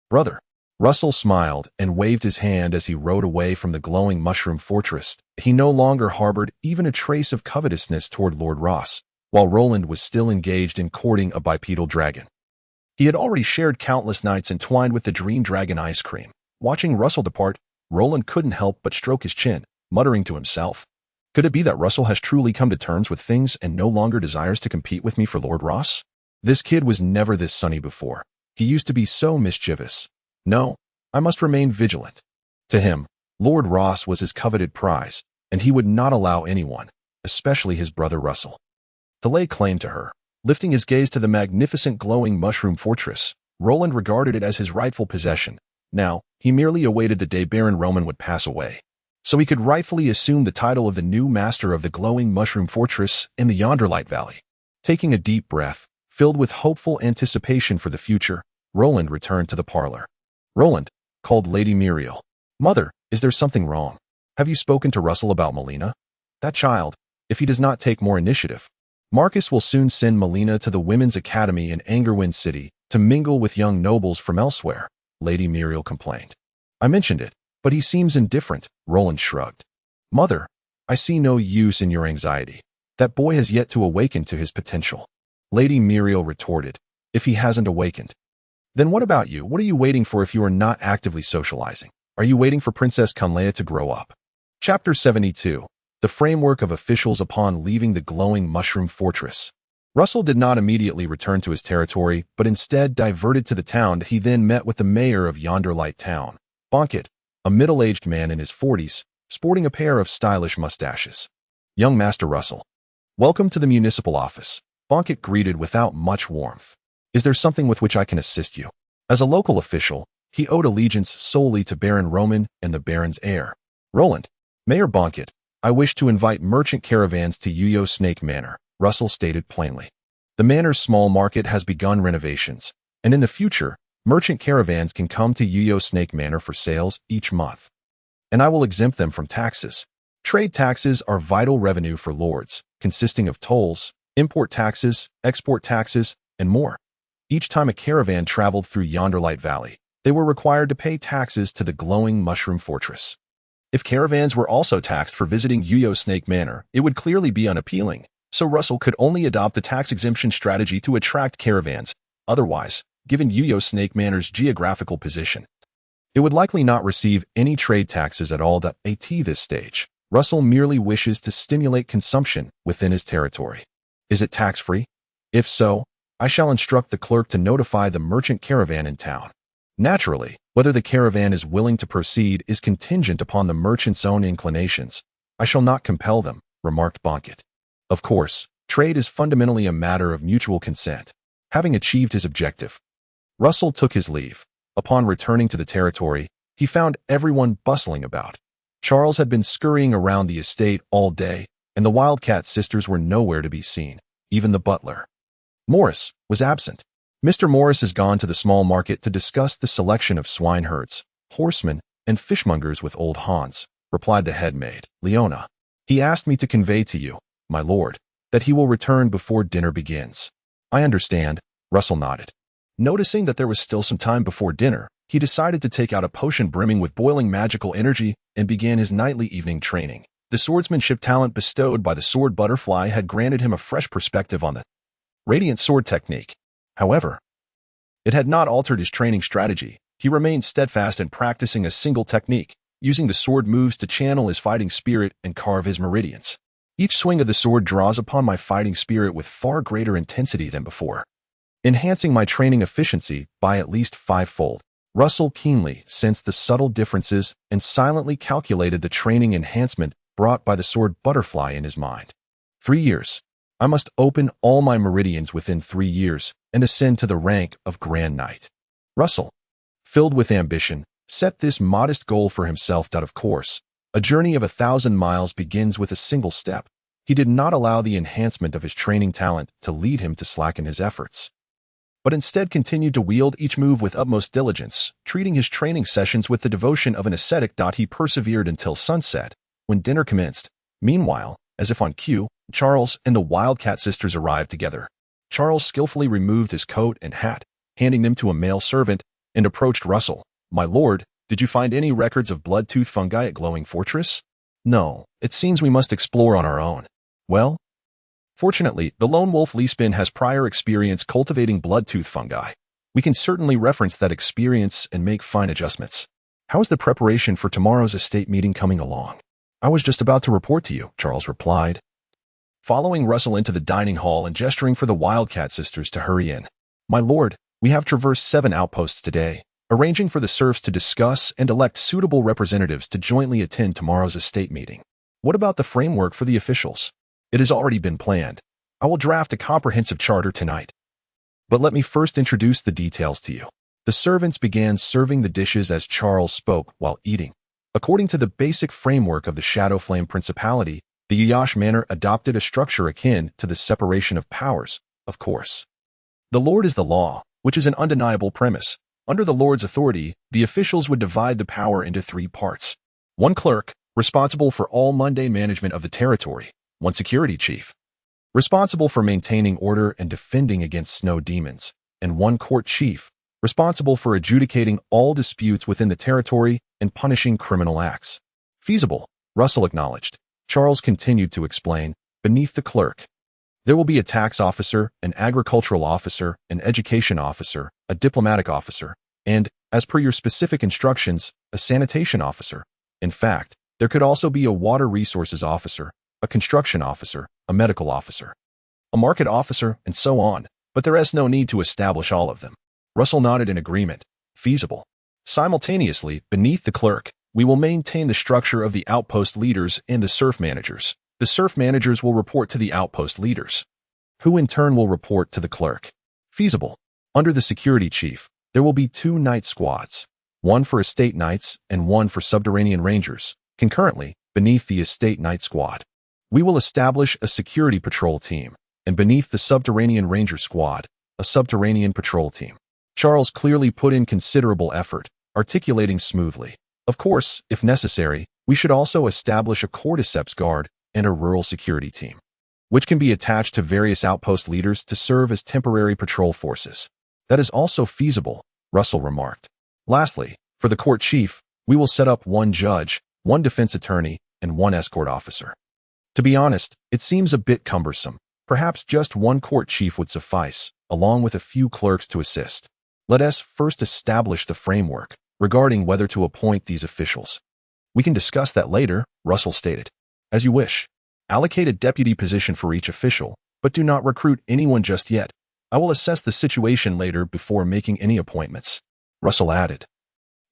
[SPEAKER 1] brother. Russell smiled and waved his hand as he rode away from the glowing mushroom fortress. He no longer harbored even a trace of covetousness toward Lord Ross, while Roland was still engaged in courting a bipedal dragon. He had already shared countless nights entwined with the dream dragon ice cream. Watching Russell depart, Roland couldn't help but stroke his chin, muttering to himself, could it be that Russell has truly come to terms with things and no longer desires to compete with me for Lord Ross? This kid was never this sunny before. He used to be so mischievous. No, I must remain vigilant. To him, Lord Ross was his coveted prize, and he would not allow anyone, especially his brother Russell, to lay claim to her. Lifting his gaze to the magnificent glowing mushroom fortress, Roland regarded it as his rightful possession. Now, he merely awaited the day Baron Roman would pass away. so he could rightfully assume the title of the new master of the glowing mushroom fortress in the Yonderlight Valley. Taking a deep breath, filled with hopeful anticipation for the future, Roland returned to the parlor. "Roland," called Lady Muriel. "Mother, is there something wrong? Have you spoken to Russell about Melina? That child, if he does not take more initiative. Marcus will soon send Melina to the Women's Academy in Angerwind City to mingle with young nobles from elsewhere," Lady Muriel complained. "I mentioned it, but he seems indifferent," Roland shrugged. "Mother, I see no use in your anxiety. That boy has yet to awaken to his potential." Lady Muriel retorted, "If he hasn't awakened, then what about you? What are you waiting for if you are not actively socializing? Are you waiting for Princess Conlea to grow up?" Chapter 72. The framework of officials upon leaving the glowing mushroom fortress. Russell did not immediately return to his territory, but instead diverted to the town. He then met with the mayor of Yonderlight Town, Banquet, a middle-aged man in his 40s, sporting a pair of stylish mustaches. "Young Master Russell, welcome to the municipal office," Banquet greeted without much warmth. "Is there something with which I can assist you?" As a local official, he owed allegiance solely to Baron Roman and the Baron's heir. "Roland, Mayor Banquet, I wish to invite merchant caravans to Yo-Yo Snake Manor," Russell stated plainly. "The manor's small market has begun renovations, and in the future, merchant caravans can come to Yo-Yo Snake Manor for sales each month. And I will exempt them from taxes. Trade taxes are vital revenue for lords, consisting of tolls, import taxes, export taxes, and more. Each time a caravan traveled through Yonderlight Valley, they were required to pay taxes to the glowing mushroom fortress. If caravans were also taxed for visiting Yo-Yo Snake Manor, it would clearly be unappealing, so Russell could only adopt the tax exemption strategy to attract caravans. Otherwise, given Yo-Yo Snake Manor's geographical position, it would likely not receive any trade taxes at all. At this stage, Russell merely wishes to stimulate consumption within his territory. Is it tax-free? If so, I shall instruct the clerk to notify the merchant caravan in town. Naturally, whether the caravan is willing to proceed is contingent upon the merchant's own inclinations. I shall not compel them," remarked Banquet. Of course, trade is fundamentally a matter of mutual consent. Having achieved his objective, Russell took his leave. Upon returning to the territory, he found everyone bustling about. Charles had been scurrying around the estate all day, and the Wildcat sisters were nowhere to be seen. Even the butler, Morris, was absent. "Mr. Morris has gone to the small market to discuss the selection of swineherds, horsemen, and fishmongers with old Hans," replied the head maid, Leona. "He asked me to convey to you, my lord, that he will return before dinner begins." "I understand," Russell nodded. Noticing that there was still some time before dinner, he decided to take out a potion brimming with boiling magical energy and began his nightly evening training. The swordsmanship talent bestowed by the sword butterfly had granted him a fresh perspective on the radiant sword technique. However, it had not altered his training strategy. He remained steadfast in practicing a single technique, using the sword moves to channel his fighting spirit and carve his meridians. "Each swing of the sword draws upon my fighting spirit with far greater intensity than before, enhancing my training efficiency by at least 5-fold. Russell keenly sensed the subtle differences and silently calculated the training enhancement brought by the sword butterfly in his mind. 3 years. I must open all my meridians within 3 years and ascend to the rank of Grand Knight. Russell, filled with ambition, set this modest goal for himself. Of course, a journey of 1,000 miles begins with a single step. He did not allow the enhancement of his training talent to lead him to slacken his efforts, but instead continued to wield each move with utmost diligence, treating his training sessions with the devotion of an ascetic. He persevered until sunset, when dinner commenced. Meanwhile, as if on cue, Charles and the Wildcat sisters arrived together. Charles skillfully removed his coat and hat, handing them to a male servant, and approached Russell. "My lord, did you find any records of blood-tooth fungi at Glowing Fortress?" "No, it seems we must explore on our own." "Well, fortunately, the lone wolf Leespin has prior experience cultivating blood-tooth fungi. We can certainly reference that experience and make fine adjustments. How is the preparation for tomorrow's estate meeting coming along?" "I was just about to report to you," Charles replied, following Russell into the dining hall and gesturing for the Wildcat sisters to hurry in. "My lord, we have traversed 7 outposts today, arranging for the serfs to discuss and elect suitable representatives to jointly attend tomorrow's estate meeting. What about the framework for the officials?" "It has already been planned. I will draft a comprehensive charter tonight. But let me first introduce the details to you." The servants began serving the dishes as Charles spoke while eating. According to the basic framework of the Shadow Flame Principality, the Yash Manor adopted a structure akin to the separation of powers, of course. The Lord is the law, which is an undeniable premise. Under the Lord's authority, the officials would divide the power into three parts. One clerk, responsible for all mundane management of the territory. One security chief, responsible for maintaining order and defending against snow demons. And one court chief, responsible for adjudicating all disputes within the territory and punishing criminal acts. Feasible, Russell acknowledged. Charles continued to explain, beneath the clerk, there will be a tax officer, an agricultural officer, an education officer, a diplomatic officer, and, as per your specific instructions, a sanitation officer. In fact, there could also be a water resources officer, a construction officer, a medical officer, a market officer, and so on, but there is no need to establish all of them. Russell nodded in agreement. Feasible. Simultaneously, beneath the clerk, we will maintain the structure of the outpost leaders and the serf managers. The serf managers will report to the outpost leaders, who in turn will report to the clerk. Feasible. Under the security chief, there will be 2 night squads, one for estate knights and one for subterranean rangers. Concurrently, beneath the estate knight squad, we will establish a security patrol team, and beneath the subterranean ranger squad, a subterranean patrol team. Charles clearly put in considerable effort, articulating smoothly. Of course, if necessary, we should also establish a cordyceps guard and a rural security team, which can be attached to various outpost leaders to serve as temporary patrol forces. That is also feasible, Russell remarked. Lastly, for the court chief, we will set up 1 judge, 1 defense attorney, and 1 escort officer. To be honest, it seems a bit cumbersome. Perhaps just 1 court chief would suffice, along with a few clerks to assist. Let us first establish the framework regarding whether to appoint these officials. We can discuss that later, Russell stated. As you wish. Allocate a deputy position for each official, but do not recruit anyone just yet. I will assess the situation later before making any appointments, Russell added,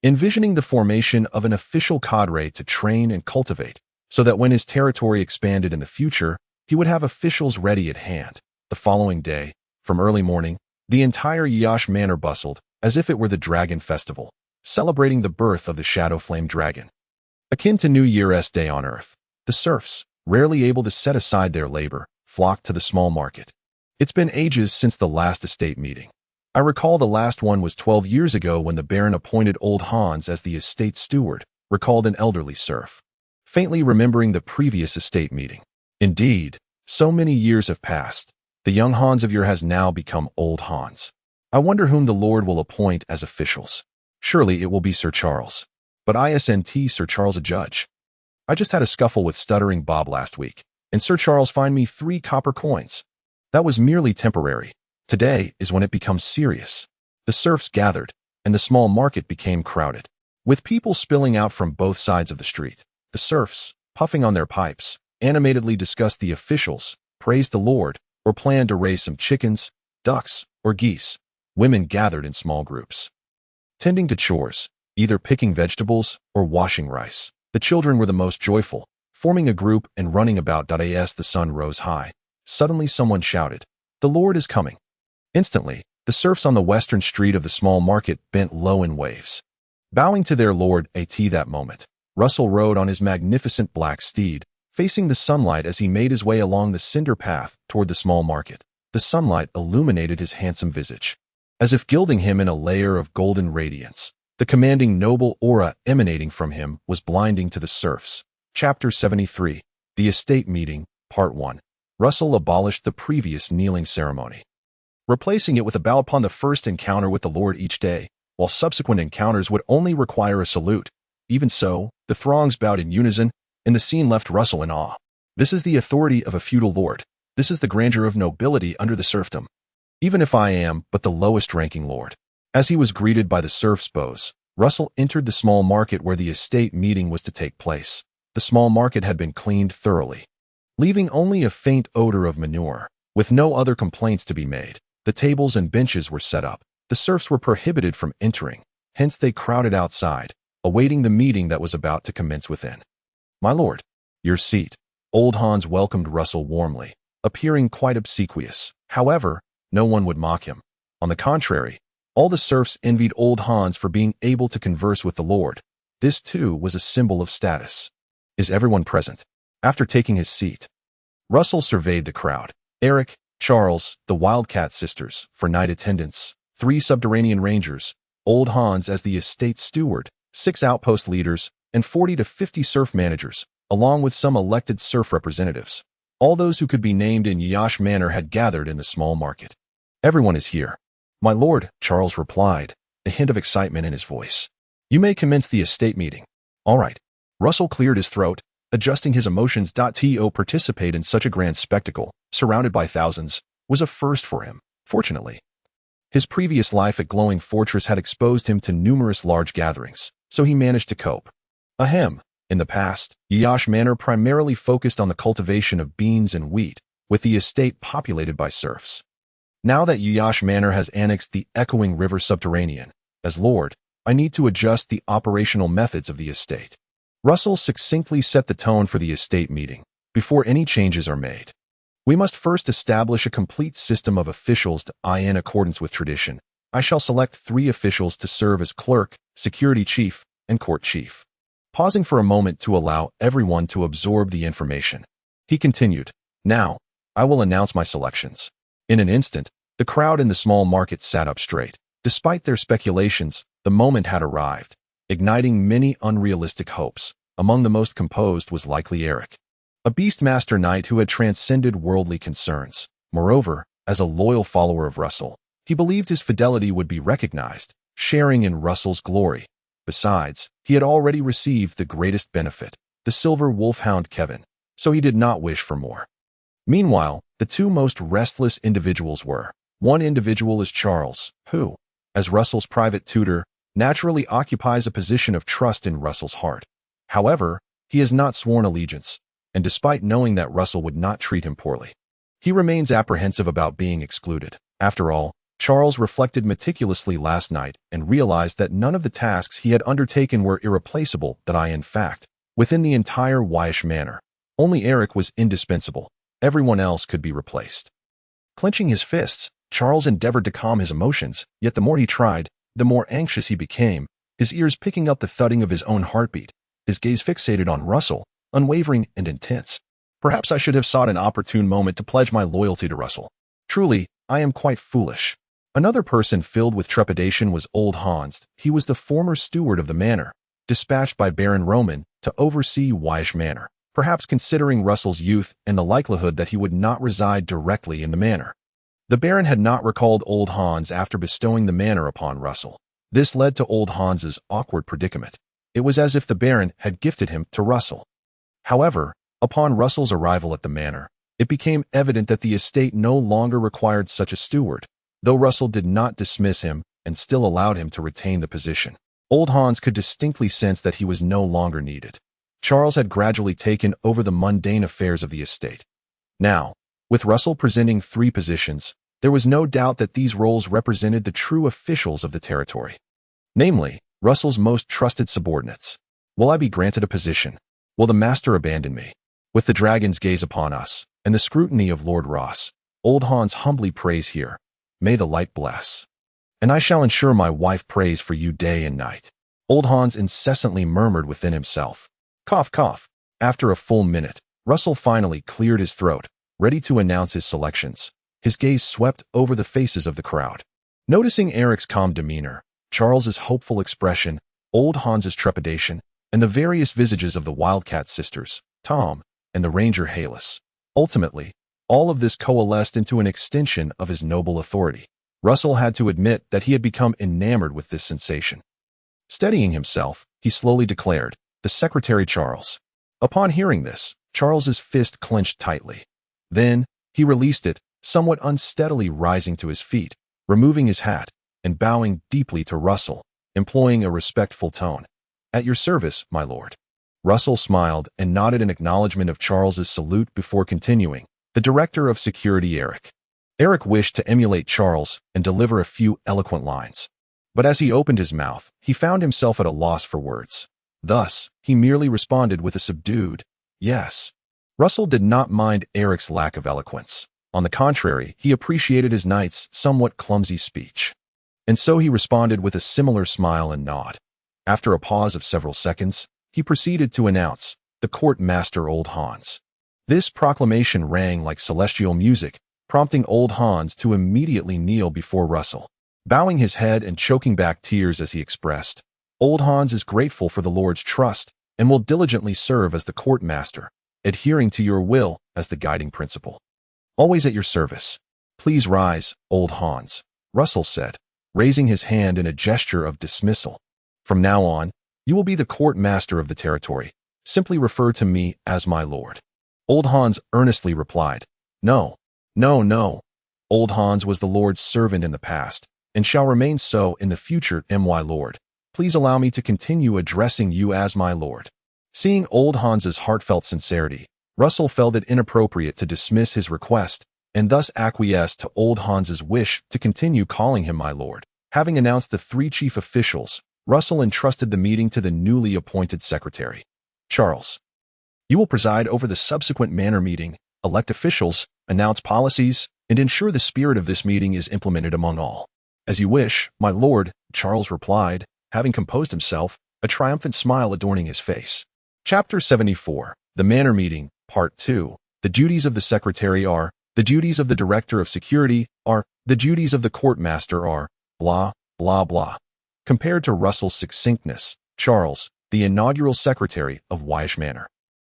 [SPEAKER 1] envisioning the formation of an official cadre to train and cultivate, so that when his territory expanded in the future, he would have officials ready at hand. The following day, from early morning, the entire Yash Manor bustled, as if it were the Dragon Festival, celebrating the birth of the Shadow Flame Dragon. Akin to New Year's Day on Earth, the serfs, rarely able to set aside their labor, flocked to the small market. It's been ages since the last estate meeting. I recall the last one was 12 years ago when the Baron appointed old Hans as the estate steward, recalled an elderly serf, faintly remembering the previous estate meeting. Indeed, so many years have passed. The young Hans of yore has now become old Hans. I wonder whom the Lord will appoint as officials. Surely it will be Sir Charles. But isn't Sir Charles a judge? I just had a scuffle with Stuttering Bob last week, and Sir Charles fined me 3 copper coins. That was merely temporary. Today is when it becomes serious. The serfs gathered, and the small market became crowded, with people spilling out from both sides of the street. The serfs, puffing on their pipes, animatedly discussed the officials, praised the Lord, or planned to raise some chickens, ducks, or geese. Women gathered in small groups, tending to chores, either picking vegetables or washing rice. The children were the most joyful, forming a group and running about. As the sun rose high, suddenly someone shouted, "The Lord is coming." Instantly, the serfs on the western street of the small market bent low in waves, bowing to their lord. That moment, Russell rode on his magnificent black steed, facing the sunlight as he made his way along the cinder path toward the small market. The sunlight illuminated his handsome visage, as if gilding him in a layer of golden radiance. The commanding noble aura emanating from him was blinding to the serfs. Chapter 73. The Estate Meeting, Part 1. Russell abolished the previous kneeling ceremony, replacing it with a bow upon the first encounter with the Lord each day, while subsequent encounters would only require a salute. Even so, the throngs bowed in unison, and the scene left Russell in awe. This is the authority of a feudal lord. This is the grandeur of nobility under the serfdom. Even if I am but the lowest-ranking lord. As he was greeted by the serfs' bows, Russell entered the small market where the estate meeting was to take place. The small market had been cleaned thoroughly, leaving only a faint odor of manure. With no other complaints to be made, the tables and benches were set up. The serfs were prohibited from entering, hence they crowded outside, awaiting the meeting that was about to commence within. "My lord, your seat." Old Hans welcomed Russell warmly, appearing quite obsequious. However, no one would mock him. On the contrary, all the serfs envied old Hans for being able to converse with the Lord. This, too, was a symbol of status. Is everyone present? After taking his seat, Russell surveyed the crowd. Eric, Charles, the Wildcat sisters, for night attendants, 3 subterranean rangers, Old Hans as the estate steward, 6 outpost leaders, and 40 to 50 serf managers, along with some elected serf representatives. All those who could be named in Yash Manor had gathered in the small market. Everyone is here. My lord, Charles replied, a hint of excitement in his voice. You may commence the estate meeting. All right. Russell cleared his throat, adjusting his emotions. To participate in such a grand spectacle, surrounded by thousands, was a first for him, fortunately. His previous life at Glowing Fortress had exposed him to numerous large gatherings, so he managed to cope. Ahem. In the past, Yash Manor primarily focused on the cultivation of beans and wheat, with the estate populated by serfs. Now that Yash Manor has annexed the echoing river subterranean, as lord, I need to adjust the operational methods of the estate. Russell succinctly set the tone for the estate meeting, before any changes are made. We must first establish a complete system of officials in accordance with tradition. I shall select 3 officials to serve as clerk, security chief, and court chief. Pausing for a moment to allow everyone to absorb the information, he continued, Now, I will announce my selections. In an instant, the crowd in the small market sat up straight. Despite their speculations, the moment had arrived, igniting many unrealistic hopes. Among the most composed was likely Eric, a beastmaster knight who had transcended worldly concerns. Moreover, as a loyal follower of Russell, he believed his fidelity would be recognized, sharing in Russell's glory. Besides, he had already received the greatest benefit, the silver wolfhound Kevin, so he did not wish for more. Meanwhile, the 2 most restless individuals were, one individual is Charles, who, as Russell's private tutor, naturally occupies a position of trust in Russell's heart. However, he has not sworn allegiance, and despite knowing that Russell would not treat him poorly, he remains apprehensive about being excluded. After all, Charles reflected meticulously last night and realized that none of the tasks he had undertaken were irreplaceable. In fact, within the entire Yash Manor, only Eric was indispensable. Everyone else could be replaced. Clenching his fists, Charles endeavored to calm his emotions, yet the more he tried, the more anxious he became, his ears picking up the thudding of his own heartbeat, his gaze fixated on Russell, unwavering and intense. Perhaps I should have sought an opportune moment to pledge my loyalty to Russell. Truly, I am quite foolish. Another person filled with trepidation was Old Hans. He was the former steward of the manor, dispatched by Baron Roman to oversee Yash Manor, perhaps considering Russell's youth and the likelihood that he would not reside directly in the manor. The Baron had not recalled Old Hans after bestowing the manor upon Russell. This led to Old Hans's awkward predicament. It was as if the Baron had gifted him to Russell. However, upon Russell's arrival at the manor, it became evident that the estate no longer required such a steward, though Russell did not dismiss him and still allowed him to retain the position. Old Hans could distinctly sense that he was no longer needed. Charles had gradually taken over the mundane affairs of the estate. Now, with Russell presenting 3 positions, there was no doubt that these roles represented the true officials of the territory. Namely, Russell's most trusted subordinates. Will I be granted a position? Will the master abandon me? With the dragon's gaze upon us, and the scrutiny of Lord Ross, Old Hans humbly prays here. May the light bless. And I shall ensure my wife prays for you day and night. Old Hans incessantly murmured within himself. Cough, cough. After a full minute, Russell finally cleared his throat, ready to announce his selections. His gaze swept over the faces of the crowd. Noticing Eric's calm demeanor, Charles's hopeful expression, Old Hans's trepidation, and the various visages of the Wildcat sisters, Tom, and the Ranger Halis. Ultimately, all of this coalesced into an extension of his noble authority. Russell had to admit that he had become enamored with this sensation. Steadying himself, he slowly declared, "The Secretary Charles." Upon hearing this, Charles's fist clenched tightly. Then, he released it, somewhat unsteadily rising to his feet, removing his hat, and bowing deeply to Russell, employing a respectful tone. "At your service, my lord." Russell smiled and nodded in acknowledgement of Charles's salute before continuing. The Director of Security, Eric. Eric wished to emulate Charles and deliver a few eloquent lines. But as he opened his mouth, he found himself at a loss for words. Thus, he merely responded with a subdued, "Yes." Russell did not mind Eric's lack of eloquence. On the contrary, he appreciated his knight's somewhat clumsy speech. And so he responded with a similar smile and nod. After a pause of several seconds, he proceeded to announce, "The court master Old Hans." This proclamation rang like celestial music, prompting Old Hans to immediately kneel before Russell. Bowing his head and choking back tears as he expressed, "Old Hans is grateful for the Lord's trust and will diligently serve as the court master, adhering to your will as the guiding principle. Always at your service. Please rise, Old Hans," Russell said, raising his hand in a gesture of dismissal. "From now on, you will be the court master of the territory. Simply refer to me as my lord." Old Hans earnestly replied, "No, no, no. Old Hans was the Lord's servant in the past, and shall remain so in the future, my lord. Please allow me to continue addressing you as my lord." Seeing Old Hans's heartfelt sincerity, Russell felt it inappropriate to dismiss his request, and thus acquiesced to Old Hans's wish to continue calling him my lord. Having announced the three chief officials, Russell entrusted the meeting to the newly appointed secretary. "Charles, you will preside over the subsequent manor meeting, elect officials, announce policies, and ensure the spirit of this meeting is implemented among all." "As you wish, my lord," Charles replied, having composed himself, a triumphant smile adorning his face. Chapter 74, The Manor Meeting, Part 2. The duties of the secretary are, the duties of the director of security are, the duties of the court master are, blah, blah, blah. Compared to Russell's succinctness, Charles, the inaugural secretary of Wyche Manor,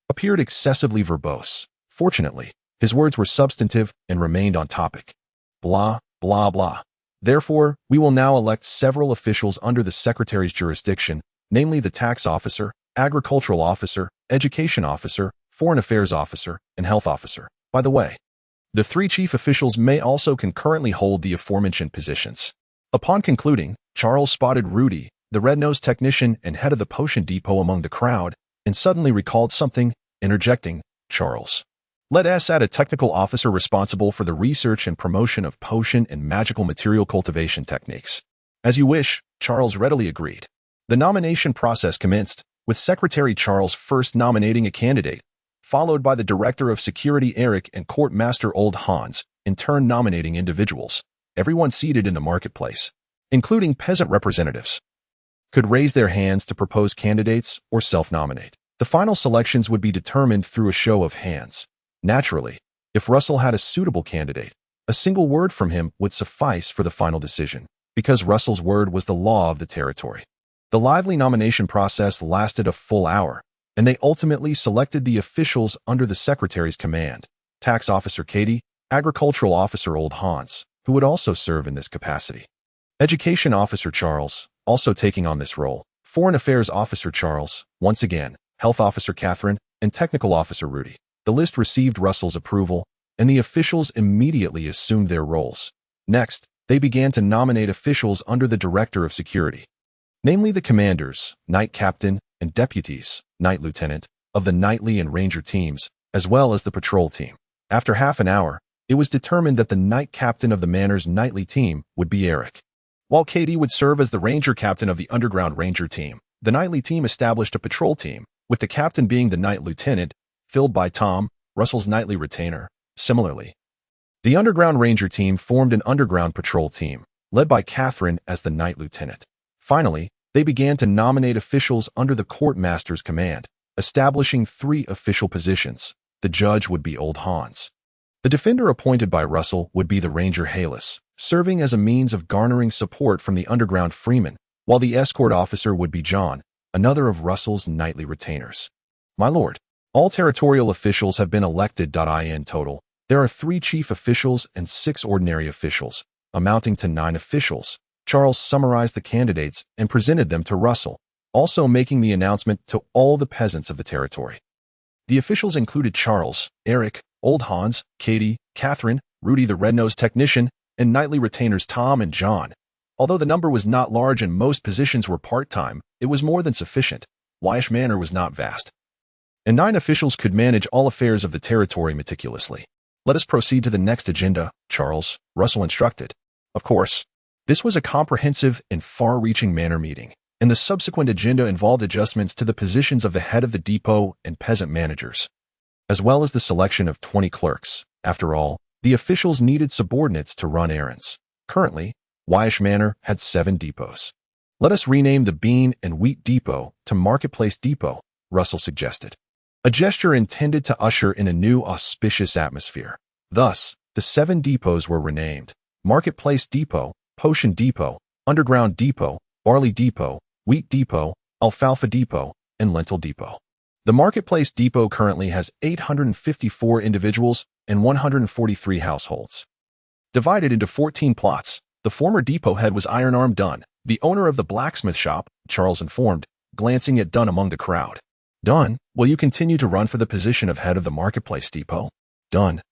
[SPEAKER 1] appeared excessively verbose. Fortunately, his words were substantive and remained on topic. Blah, blah, blah. Therefore, we will now elect several officials under the secretary's jurisdiction, namely the tax officer, agricultural officer, education officer, foreign affairs officer, and health officer. By the way, the three chief officials may also concurrently hold the aforementioned positions. Upon concluding, Charles spotted Rudy, the red-nosed technician and head of the potion depot, among the crowd, and suddenly recalled something, interjecting, "Charles, let us add a technical officer responsible for the research and promotion of potion and magical material cultivation techniques." "As you wish," Charles readily agreed. The nomination process commenced, with Secretary Charles first nominating a candidate, followed by the Director of Security Eric and Court Master Old Hans, in turn nominating individuals. Everyone seated in the marketplace, including peasant representatives, could raise their hands to propose candidates or self-nominate. The final selections would be determined through a show of hands. Naturally, if Russell had a suitable candidate, a single word from him would suffice for the final decision, because Russell's word was the law of the territory. The lively nomination process lasted a full hour, and they ultimately selected the officials under the secretary's command: Tax Officer Katie, Agricultural Officer Old Hans, who would also serve in this capacity; Education Officer Charles, also taking on this role; Foreign Affairs Officer Charles, once again; Health Officer Catherine, and Technical Officer Rudy. The list received Russell's approval, and the officials immediately assumed their roles. Next, they began to nominate officials under the Director of Security, namely the commanders, Knight Captain, and deputies, Knight Lieutenant, of the Knightly and Ranger teams, as well as the patrol team. After half an hour, it was determined that the Knight Captain of the Manor's Knightly team would be Eric, while Katie would serve as the Ranger Captain of the Underground Ranger team. The Knightly team established a patrol team, with the captain being the Knight Lieutenant, filled by Tom, Russell's Knightly retainer. Similarly, the Underground Ranger team formed an Underground Patrol team, led by Catherine as the Knight Lieutenant. Finally, they began to nominate officials under the Court Master's command, establishing 3 official positions. The judge would be Old Hans. The defender appointed by Russell would be the Ranger Halis, serving as a means of garnering support from the Underground Freeman, while the escort officer would be John, another of Russell's Knightly retainers. My lord, all territorial officials have been elected. In total, there are 3 chief officials and 6 ordinary officials, amounting to 9 officials. Charles summarized the candidates and presented them to Russell, also making the announcement to all the peasants of the territory. The officials included Charles, Eric, Old Hans, Katie, Catherine, Rudy the red-nosed technician, and Knightly retainers Tom and John. Although the number was not large and most positions were part-time, it was more than sufficient. Wyche Manor was not vast, and 9 officials could manage all affairs of the territory meticulously. "Let us proceed to the next agenda, Charles," Russell instructed. Of course, this was a comprehensive and far-reaching manor meeting, and the subsequent agenda involved adjustments to the positions of the head of the depot and peasant managers, as well as the selection of 20 clerks. After all, the officials needed subordinates to run errands. Currently, Wyche Manor had 7 depots. Let us rename the bean and wheat depot to Marketplace Depot, Russell suggested. A gesture intended to usher in a new auspicious atmosphere. Thus, the 7 depots were renamed: Marketplace Depot, Potion Depot, Underground Depot, Barley Depot, Wheat Depot, Alfalfa Depot, and Lentil Depot. The Marketplace Depot currently has 854 individuals and 143 households. Divided into 14 plots, the former depot head was Ironarm Dunn, the owner of the blacksmith shop, Charles informed, glancing at Dunn among the crowd. Dunn, will you continue to run for the position of head of the Marketplace Depot? Dunn,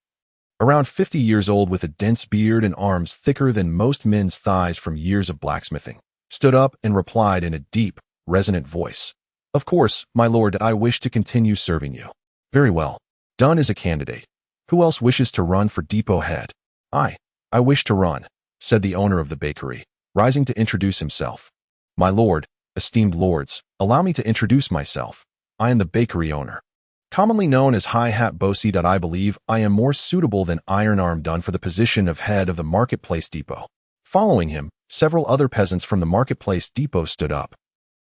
[SPEAKER 1] around 50 years old with a dense beard and arms thicker than most men's thighs from years of blacksmithing, stood up and replied in a deep, resonant voice. Of course, my lord, I wish to continue serving you. Very well. Dunn is a candidate. Who else wishes to run for depot head? I wish to run, said the owner of the bakery, rising to introduce himself. My lord, esteemed lords, allow me to introduce myself. I am the bakery owner. Commonly known as High Hat Bosie. I believe I am more suitable than Ironarm Dunn for the position of head of the Marketplace Depot. Following him, several other peasants from the Marketplace Depot stood up,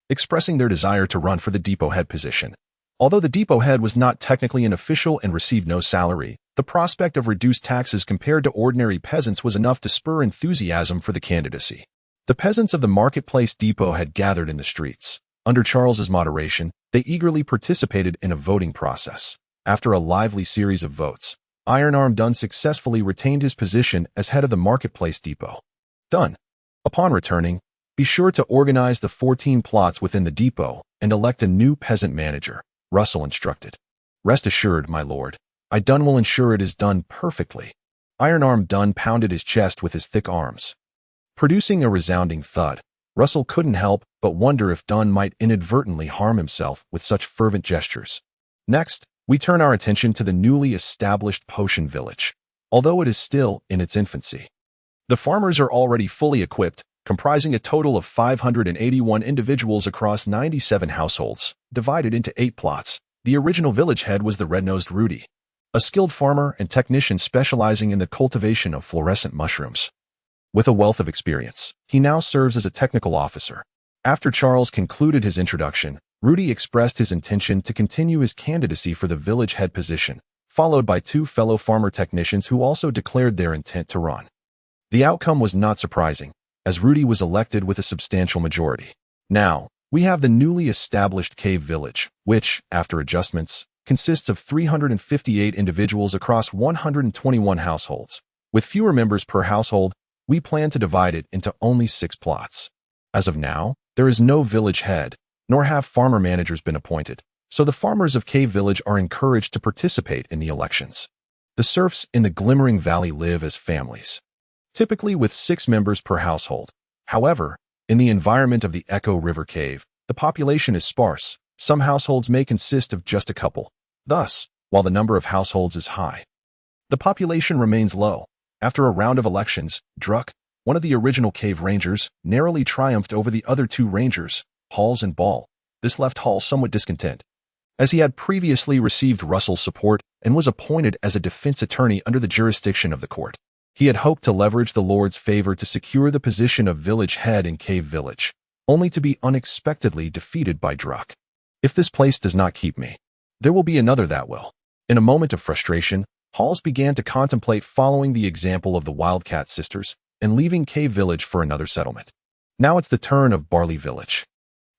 [SPEAKER 1] expressing their desire to run for the depot head position. Although the depot head was not technically an official and received no salary, the prospect of reduced taxes compared to ordinary peasants was enough to spur enthusiasm for the candidacy. The peasants of the Marketplace Depot had gathered in the streets. Under Charles's moderation, they eagerly participated in a voting process. After a lively series of votes, Ironarm Dunn successfully retained his position as head of the Marketplace Depot. Dunn, upon returning, be sure to organize the 14 plots within the depot and elect a new peasant manager, Russell instructed. Rest assured, my lord, I Dunn will ensure it is done perfectly. Ironarm Dunn pounded his chest with his thick arms, producing a resounding thud. Russell couldn't help but wonder if Dunn might inadvertently harm himself with such fervent gestures. Next, we turn our attention to the newly established Potion Village, although it is still in its infancy. The farmers are already fully equipped, comprising a total of 581 individuals across 97 households, divided into 8 plots. The original village head was the red-nosed Rudy, a skilled farmer and technician specializing in the cultivation of fluorescent mushrooms. With a wealth of experience, he now serves as a technical officer. After Charles concluded his introduction, Rudy expressed his intention to continue his candidacy for the village head position, followed by 2 fellow farmer technicians who also declared their intent to run. The outcome was not surprising, as Rudy was elected with a substantial majority. Now, we have the newly established Cave Village, which, after adjustments, consists of 358 individuals across 121 households. With fewer members per household, we plan to divide it into only 6 plots. As of now, there is no village head, nor have farmer managers been appointed, so the farmers of Cave Village are encouraged to participate in the elections. The serfs in the Glimmering Valley live as families, typically with 6 members per household. However, in the environment of the Echo River Cave, the population is sparse. Some households may consist of just a couple. Thus, while the number of households is high, the population remains low. After a round of elections, Druck, one of the original cave rangers, narrowly triumphed over the other 2 rangers, Halls and Ball. This left Hall somewhat discontent, as he had previously received Russell's support and was appointed as a defense attorney under the jurisdiction of the court. He had hoped to leverage the Lord's favor to secure the position of village head in Cave Village, only to be unexpectedly defeated by Druck. If this place does not keep me, there will be another that will. In a moment of frustration, Halls began to contemplate following the example of the Wildcat sisters and leaving Cave Village for another settlement. Now it's the turn of Barley Village,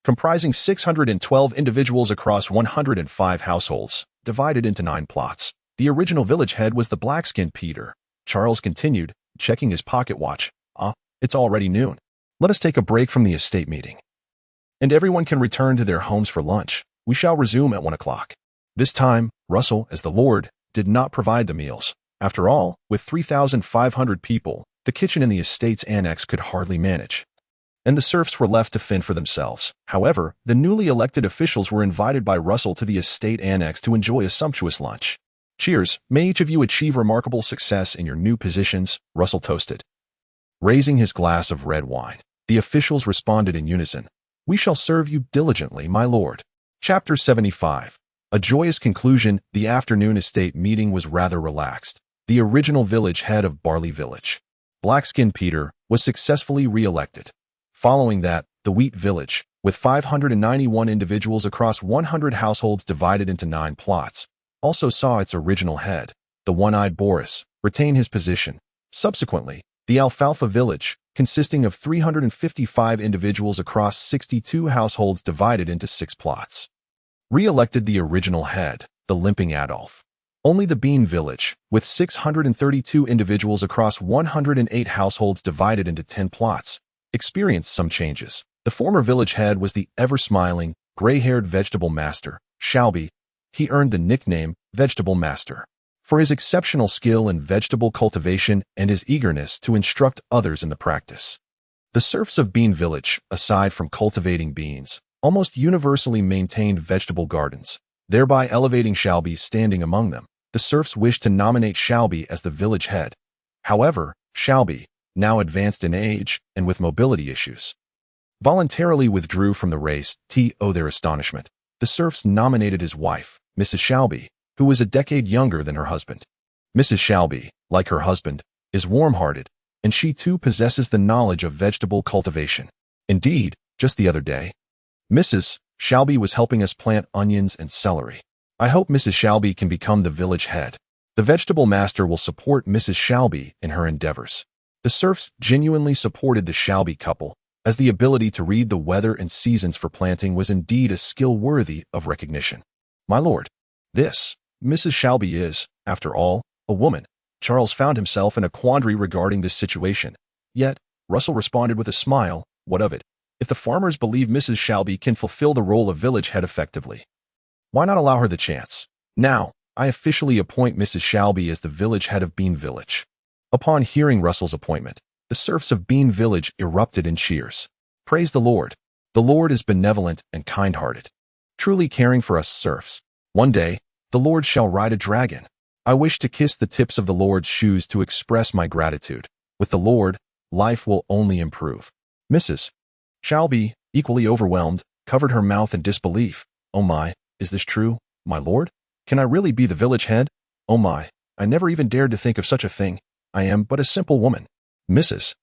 [SPEAKER 1] comprising 612 individuals across 105 households, divided into 9 plots. The original village head was the black-skinned Peter. Charles continued, checking his pocket watch. It's already noon. Let us take a break from the estate meeting, and everyone can return to their homes for lunch. We shall resume at 1 o'clock. This time, Russell, as the Lord, did not provide the meals. After all, with 3,500 people, the kitchen in the estate's annex could hardly manage, and the serfs were left to fend for themselves. However, the newly elected officials were invited by Russell to the estate annex to enjoy a sumptuous lunch. Cheers, may each of you achieve remarkable success in your new positions, Russell toasted. Raising his glass of red wine, the officials responded in unison. We shall serve you diligently, my lord. Chapter 75. A joyous conclusion. The afternoon estate meeting was rather relaxed. The original village head of Barley Village, Blackskin Peter, was successfully re-elected. Following that, the wheat village, with 591 individuals across 100 households divided into 9 plots, also saw its original head, the one-eyed Boris, retain his position. Subsequently, the alfalfa village, consisting of 355 individuals across 62 households divided into 6 plots, re-elected the original head, the limping Adolf. Only the bean village, with 632 individuals across 108 households divided into 10 plots, experienced some changes. The former village head was the ever-smiling, gray-haired vegetable master, Shelby. He earned the nickname Vegetable Master for his exceptional skill in vegetable cultivation and his eagerness to instruct others in the practice. The serfs of Bean Village, aside from cultivating beans, almost universally maintained vegetable gardens, thereby elevating Shelby's standing among them. The serfs wished to nominate Shelby as the village head. However, Shelby, now advanced in age and with mobility issues, voluntarily withdrew from the race. To their astonishment, the serfs nominated his wife, Mrs. Shelby, who was a decade younger than her husband. Mrs. Shelby, like her husband, is warm-hearted, and she too possesses the knowledge of vegetable cultivation. Indeed, just the other day, Mrs. Shelby was helping us plant onions and celery. I hope Mrs. Shelby can become the village head. The vegetable master will support Mrs. Shelby in her endeavors. The serfs genuinely supported the Shelby couple, as the ability to read the weather and seasons for planting was indeed a skill worthy of recognition. My lord, this, Mrs. Shelby is, after all, a woman. Charles found himself in a quandary regarding this situation. Yet, Russell responded with a smile, what of it? If the farmers believe Mrs. Shelby can fulfill the role of village head effectively, why not allow her the chance? Now, I officially appoint Mrs. Shelby as the village head of Bean Village. Upon hearing Russell's appointment, the serfs of Bean Village erupted in cheers. Praise the Lord. The Lord is benevolent and kind-hearted, truly caring for us serfs. One day, the Lord shall ride a dragon. I wish to kiss the tips of the Lord's shoes to express my gratitude. With the Lord, life will only improve. Mrs. Shelby, equally overwhelmed, covered her mouth in disbelief. Oh my, is this true, my lord? Can I really be the village head? Oh my, I never even dared to think of such a thing. I am but a simple woman. Mrs.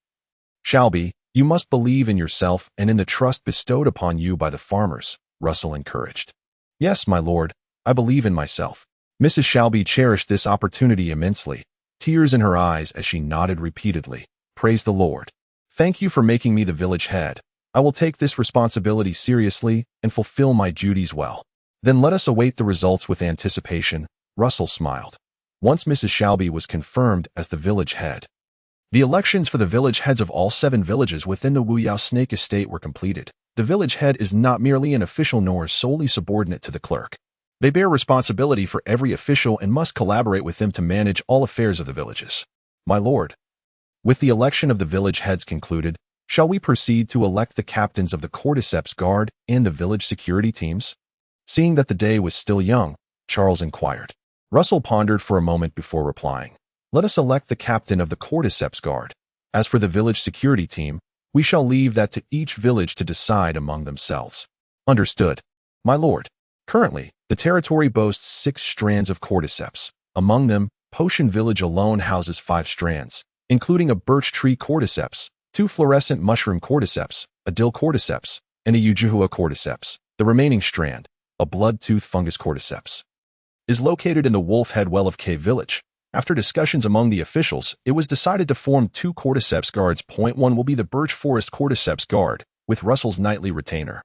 [SPEAKER 1] Shelby, you must believe in yourself and in the trust bestowed upon you by the farmers, Russell encouraged. Yes, my lord, I believe in myself. Mrs. Shelby cherished this opportunity immensely, tears in her eyes as she nodded repeatedly. Praise the Lord. Thank you for making me the village head. I will take this responsibility seriously and fulfill my duties well. Then let us await the results with anticipation, Russell smiled. Once Mrs. Shelby was confirmed as the village head, the elections for the village heads of all 7 villages within the Wu Yao Snake estate were completed. The village head is not merely an official nor solely subordinate to the clerk. They bear responsibility for every official and must collaborate with them to manage all affairs of the villages. My lord, with the election of the village heads concluded, shall we proceed to elect the captains of the cordyceps guard and the village security teams? Seeing that the day was still young, Charles inquired. Russell pondered for a moment before replying. Let us elect the captain of the cordyceps guard. As for the village security team, we shall leave that to each village to decide among themselves. Understood, my lord. Currently, the territory boasts 6 strands of cordyceps. Among them, Potion Village alone houses 5 strands, including a birch tree cordyceps, 2 fluorescent mushroom cordyceps, a dill cordyceps, and a Ujuhua cordyceps. The remaining strand, a blood-tooth fungus cordyceps, is located in the Wolf Head Well of Cave Village. After discussions among the officials, it was decided to form 2 cordyceps guards. One will be the Birch Forest Cordyceps Guard, with Russell's nightly retainer,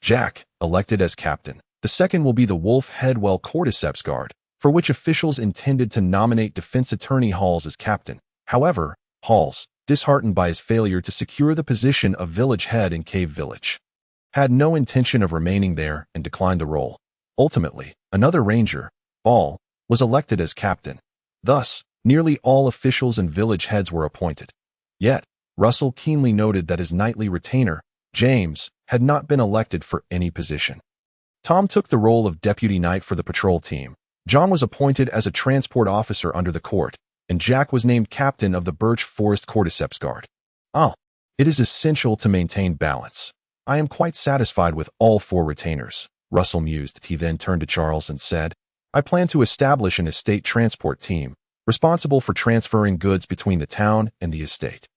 [SPEAKER 1] Jack, elected as captain. The second will be the Wolf Head Well Cordyceps Guard, for which officials intended to nominate Defense Attorney Halls as captain. However, Halls, disheartened by his failure to secure the position of village head in Cave Village, had no intention of remaining there and declined the role. Ultimately, another ranger, Ball, was elected as captain. Thus, nearly all officials and village heads were appointed. Yet, Russell keenly noted that his nightly retainer, James, had not been elected for any position. Tom took the role of deputy knight for the patrol team. John was appointed as a transport officer under the court, and Jack was named captain of the Birch Forest Cordyceps Guard. It is essential to maintain balance. I am quite satisfied with all 4 retainers, Russell mused. He then turned to Charles and said, I plan to establish an estate transport team, responsible for transferring goods between the town and the estate.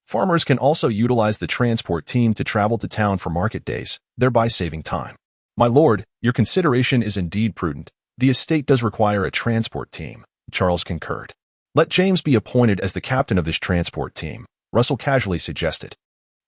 [SPEAKER 1] Farmers can also utilize the transport team to travel to town for market days, thereby saving time. My lord, your consideration is indeed prudent. The estate does require a transport team, Charles concurred. Let James be appointed as the captain of this transport team, Russell casually suggested.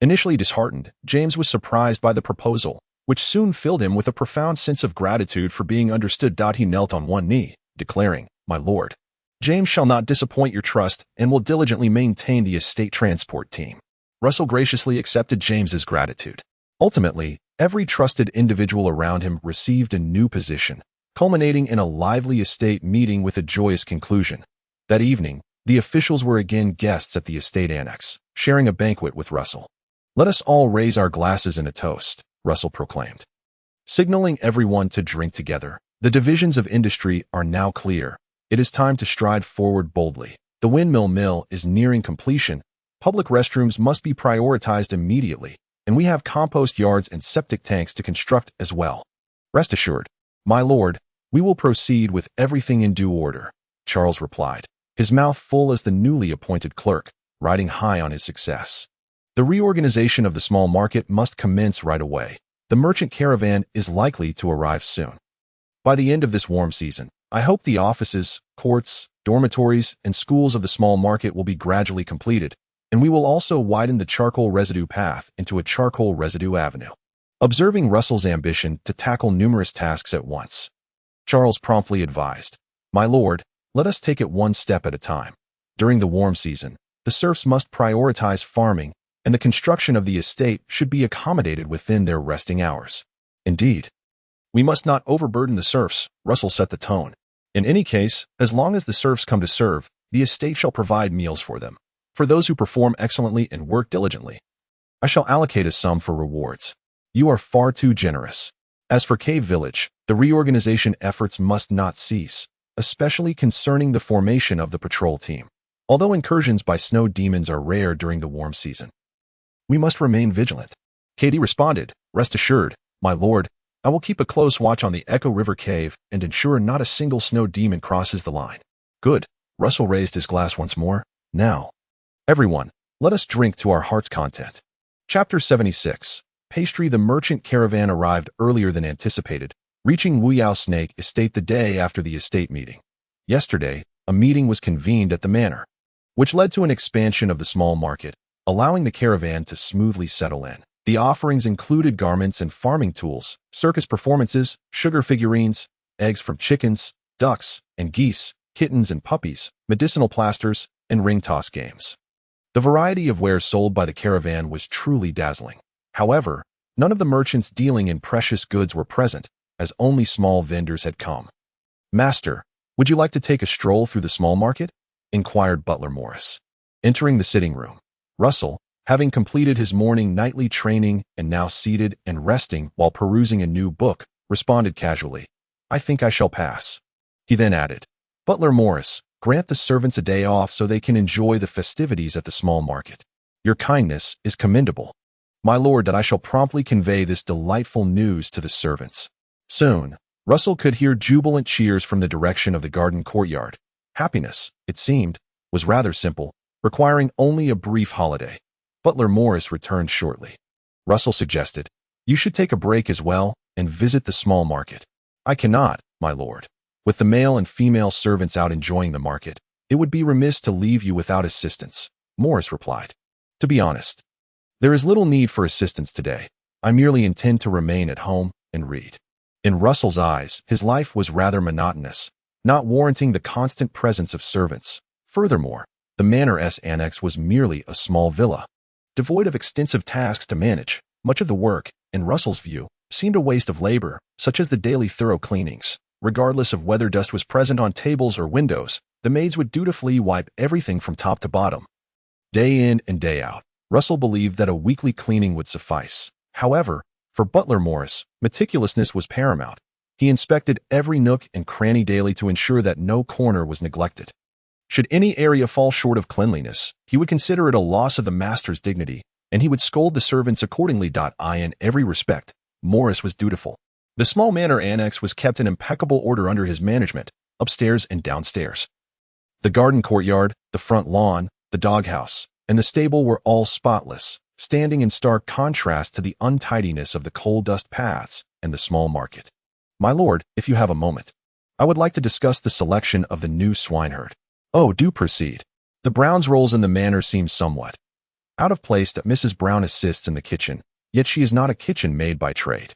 [SPEAKER 1] Initially disheartened, James was surprised by the proposal, which soon filled him with a profound sense of gratitude for being understood. He knelt on one knee, declaring, My lord, James shall not disappoint your trust and will diligently maintain the estate transport team. Russell graciously accepted James's gratitude. Ultimately, every trusted individual around him received a new position, culminating in a lively estate meeting with a joyous conclusion. That evening, the officials were again guests at the estate annex, sharing a banquet with Russell. Let us all raise our glasses in a toast, Russell proclaimed. Signaling everyone to drink together, the divisions of industry are now clear. It is time to stride forward boldly. The windmill mill is nearing completion. Public restrooms must be prioritized immediately, and we have compost yards and septic tanks to construct as well. Rest assured, my lord, we will proceed with everything in due order, Charles replied, his mouth full as the newly appointed clerk, riding high on his success. The reorganization of the small market must commence right away. The merchant caravan is likely to arrive soon. By the end of this warm season, I hope the offices, courts, dormitories, and schools of the small market will be gradually completed, and we will also widen the charcoal residue path into a charcoal residue avenue. Observing Russell's ambition to tackle numerous tasks at once, Charles promptly advised, My lord, let us take it one step at a time. During the warm season, the serfs must prioritize farming, and the construction of the estate should be accommodated within their resting hours. Indeed, we must not overburden the serfs, Russell set the tone. In any case, as long as the serfs come to serve, the estate shall provide meals for them. For those who perform excellently and work diligently, I shall allocate a sum for rewards. You are far too generous. As for Cave Village, the reorganization efforts must not cease, especially concerning the formation of the patrol team. Although incursions by snow demons are rare during the warm season, we must remain vigilant. Katie responded, Rest assured, my lord, I will keep a close watch on the Echo River Cave and ensure not a single snow demon crosses the line. Good. Russell raised his glass once more. Now, everyone, let us drink to our heart's content. Chapter 76. Pastry. The merchant caravan arrived earlier than anticipated, reaching Wuyao Snake Estate the day after the estate meeting. Yesterday, a meeting was convened at the manor, which led to an expansion of the small market, allowing the caravan to smoothly settle in. The offerings included garments and farming tools, circus performances, sugar figurines, eggs from chickens, ducks, and geese, kittens and puppies, medicinal plasters, and ring toss games. The variety of wares sold by the caravan was truly dazzling. However, none of the merchants dealing in precious goods were present, as only small vendors had come. Master, would you like to take a stroll through the small market? Inquired Butler Morris. Entering the sitting room, Russell, having completed his morning nightly training and now seated and resting while perusing a new book, responded casually, I think I shall pass. He then added, Butler Morris, grant the servants a day off so they can enjoy the festivities at the small market. Your kindness is commendable. My lord, that I shall promptly convey this delightful news to the servants. Soon, Russell could hear jubilant cheers from the direction of the garden courtyard. Happiness, it seemed, was rather simple, requiring only a brief holiday. Butler Morris returned shortly. Russell suggested, You should take a break as well and visit the small market. I cannot, my lord. With the male and female servants out enjoying the market, it would be remiss to leave you without assistance, Morris replied. To be honest, there is little need for assistance today. I merely intend to remain at home and read. In Russell's eyes, his life was rather monotonous, not warranting the constant presence of servants. Furthermore, the manor's annex was merely a small villa, devoid of extensive tasks to manage. Much of the work, in Russell's view, seemed a waste of labor, such as the daily thorough cleanings. Regardless of whether dust was present on tables or windows, the maids would dutifully wipe everything from top to bottom. Day in and day out, Russell believed that a weekly cleaning would suffice. However, for Butler Morris, meticulousness was paramount. He inspected every nook and cranny daily to ensure that no corner was neglected. Should any area fall short of cleanliness, he would consider it a loss of the master's dignity, and he would scold the servants accordingly. In every respect, Morris was dutiful. The small manor annex was kept in impeccable order under his management, upstairs and downstairs. The garden courtyard, the front lawn, the doghouse, and the stable were all spotless, standing in stark contrast to the untidiness of the coal dust paths and the small market. My lord, if you have a moment, I would like to discuss the selection of the new swineherd. Oh, do proceed. The Brown's roles in the manor seem somewhat out of place that Mrs. Brown assists in the kitchen, yet she is not a kitchen maid by trade.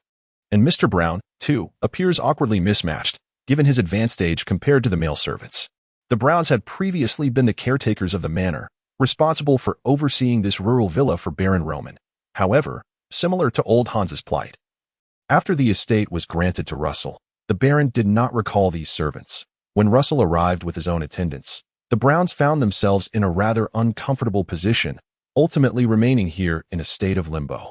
[SPEAKER 1] And Mr. Brown, too, appears awkwardly mismatched, given his advanced age compared to the male servants. The Browns had previously been the caretakers of the manor, responsible for overseeing this rural villa for Baron Roman. However, similar to old Hans's plight, after the estate was granted to Russell, the Baron did not recall these servants. When Russell arrived with his own attendants, the Browns found themselves in a rather uncomfortable position, ultimately remaining here in a state of limbo.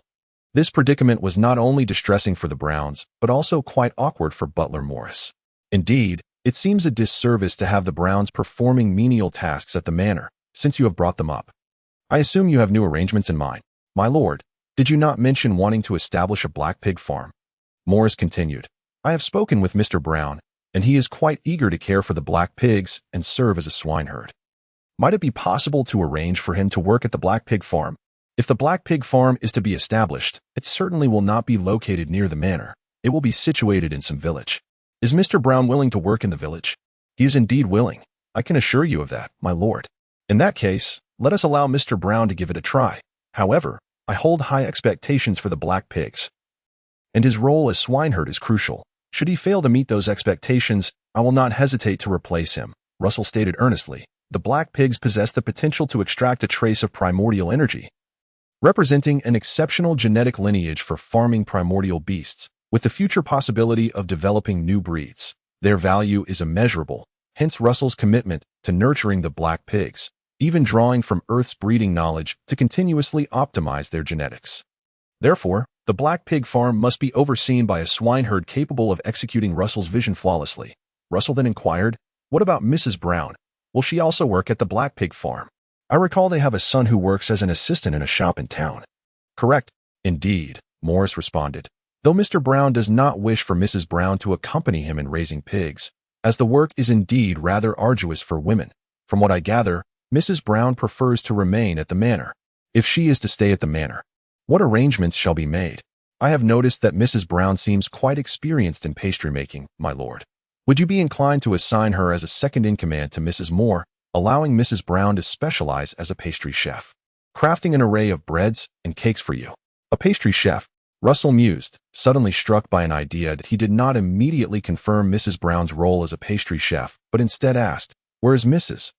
[SPEAKER 1] This predicament was not only distressing for the Browns, but also quite awkward for Butler Morris. Indeed, it seems a disservice to have the Browns performing menial tasks at the manor, since you have brought them up. I assume you have new arrangements in mind. My lord, did you not mention wanting to establish a black pig farm? Morris continued. I have spoken with Mr. Brown, and he is quite eager to care for the black pigs and serve as a swineherd. Might it be possible to arrange for him to work at the black pig farm? If the black pig farm is to be established, it certainly will not be located near the manor. It will be situated in some village. Is Mr. Brown willing to work in the village? He is indeed willing. I can assure you of that, my lord. In that case, let us allow Mr. Brown to give it a try. However, I hold high expectations for the black pigs, and his role as swineherd is crucial. Should he fail to meet those expectations, I will not hesitate to replace him, Russell stated earnestly. The black pigs possess the potential to extract a trace of primordial energy, representing an exceptional genetic lineage for farming primordial beasts, with the future possibility of developing new breeds. Their value is immeasurable, hence Russell's commitment to nurturing the black pigs, even drawing from Earth's breeding knowledge to continuously optimize their genetics. Therefore, the black pig farm must be overseen by a swineherd capable of executing Russell's vision flawlessly. Russell then inquired, what about Mrs. Brown? Will she also work at the black pig farm? I recall they have a son who works as an assistant in a shop in town. Correct. Indeed, Morris responded, though Mr. Brown does not wish for Mrs. Brown to accompany him in raising pigs, as the work is indeed rather arduous for women. From what I gather, Mrs. Brown prefers to remain at the manor. If she is to stay at the manor, what arrangements shall be made? I have noticed that Mrs. Brown seems quite experienced in pastry making, my lord. Would you be inclined to assign her as a second-in-command to Mrs. Moore, allowing Mrs. Brown to specialize as a pastry chef, crafting an array of breads and cakes for you? A pastry chef, Russell mused, suddenly struck by an idea that he did not immediately confirm Mrs. Brown's role as a pastry chef, but instead asked, where is Mrs.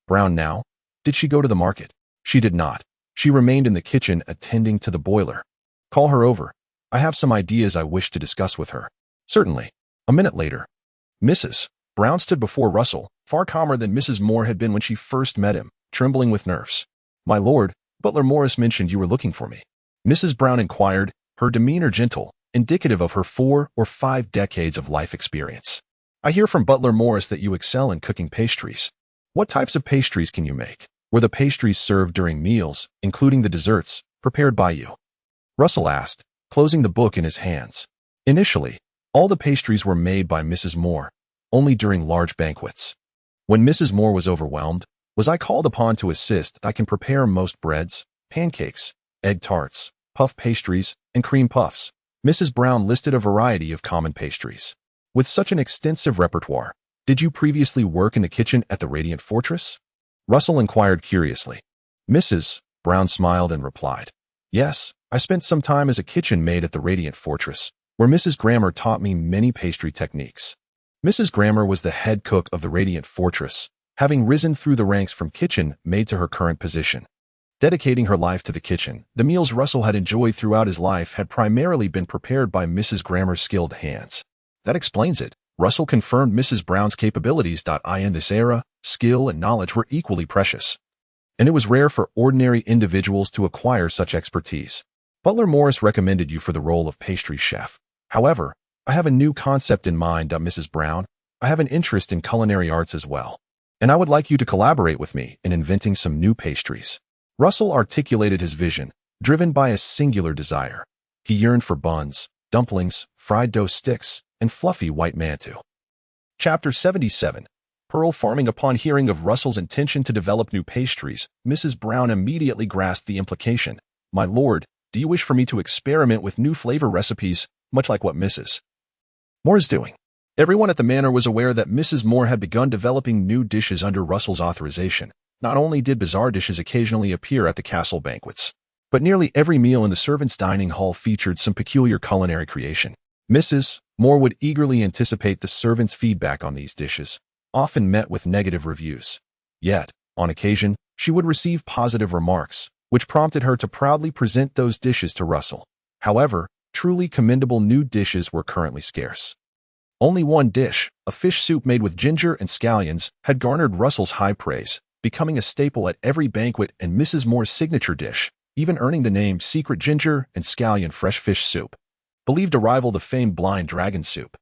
[SPEAKER 1] Brown now? Did she go to the market? She did not. She remained in the kitchen attending to the boiler. Call her over. I have some ideas I wish to discuss with her. Certainly. A minute later, Mrs. Brown stood before Russell, far calmer than Mrs. Moore had been when she first met him, trembling with nerves. My lord, Butler Morris mentioned you were looking for me. Mrs. Brown inquired, her demeanor gentle, indicative of her 4 or 5 decades of life experience. I hear from Butler Morris that you excel in cooking pastries. What types of pastries can you make? Were the pastries served during meals, including the desserts, prepared by you? Russell asked, closing the book in his hands. Initially, all the pastries were made by Mrs. Moore, only during large banquets. When Mrs. Moore was overwhelmed, was I called upon to assist. I can prepare most breads, pancakes, egg tarts, puff pastries, and cream puffs. Mrs. Brown listed a variety of common pastries. With such an extensive repertoire, did you previously work in the kitchen at the Radiant Fortress? Russell inquired curiously. Mrs. Brown smiled and replied, yes, I spent some time as a kitchen maid at the Radiant Fortress, where Mrs. Grammer taught me many pastry techniques. Mrs. Grammer was the head cook of the Radiant Fortress, having risen through the ranks from kitchen maid to her current position. Dedicating her life to the kitchen, the meals Russell had enjoyed throughout his life had primarily been prepared by Mrs. Grammer's skilled hands. That explains it. Russell confirmed Mrs. Brown's capabilities. In this era, skill and knowledge were equally precious, and it was rare for ordinary individuals to acquire such expertise. Butler Morris recommended you for the role of pastry chef. However, I have a new concept in mind, Mrs. Brown. I have an interest in culinary arts as well, and I would like you to collaborate with me in inventing some new pastries. Russell articulated his vision, driven by a singular desire. He yearned for buns, dumplings, fried dough sticks, and fluffy white mantou. Chapter 77. Pearl farming. Upon hearing of Russell's intention to develop new pastries, Mrs. Brown immediately grasped the implication. My lord, do you wish for me to experiment with new flavor recipes, much like what Mrs. Moore is doing? Everyone at the manor was aware that Mrs. Moore had begun developing new dishes under Russell's authorization. Not only did bizarre dishes occasionally appear at the castle banquets, but nearly every meal in the servants' dining hall featured some peculiar culinary creation. Mrs. Moore would eagerly anticipate the servants' feedback on these dishes, often met with negative reviews. Yet, on occasion, she would receive positive remarks, which prompted her to proudly present those dishes to Russell. However, truly commendable new dishes were currently scarce. Only one dish, a fish soup made with ginger and scallions, had garnered Russell's high praise, becoming a staple at every banquet and Mrs. Moore's signature dish, even earning the name Secret Ginger and Scallion Fresh Fish Soup, believed to rival the famed Blind Dragon Soup.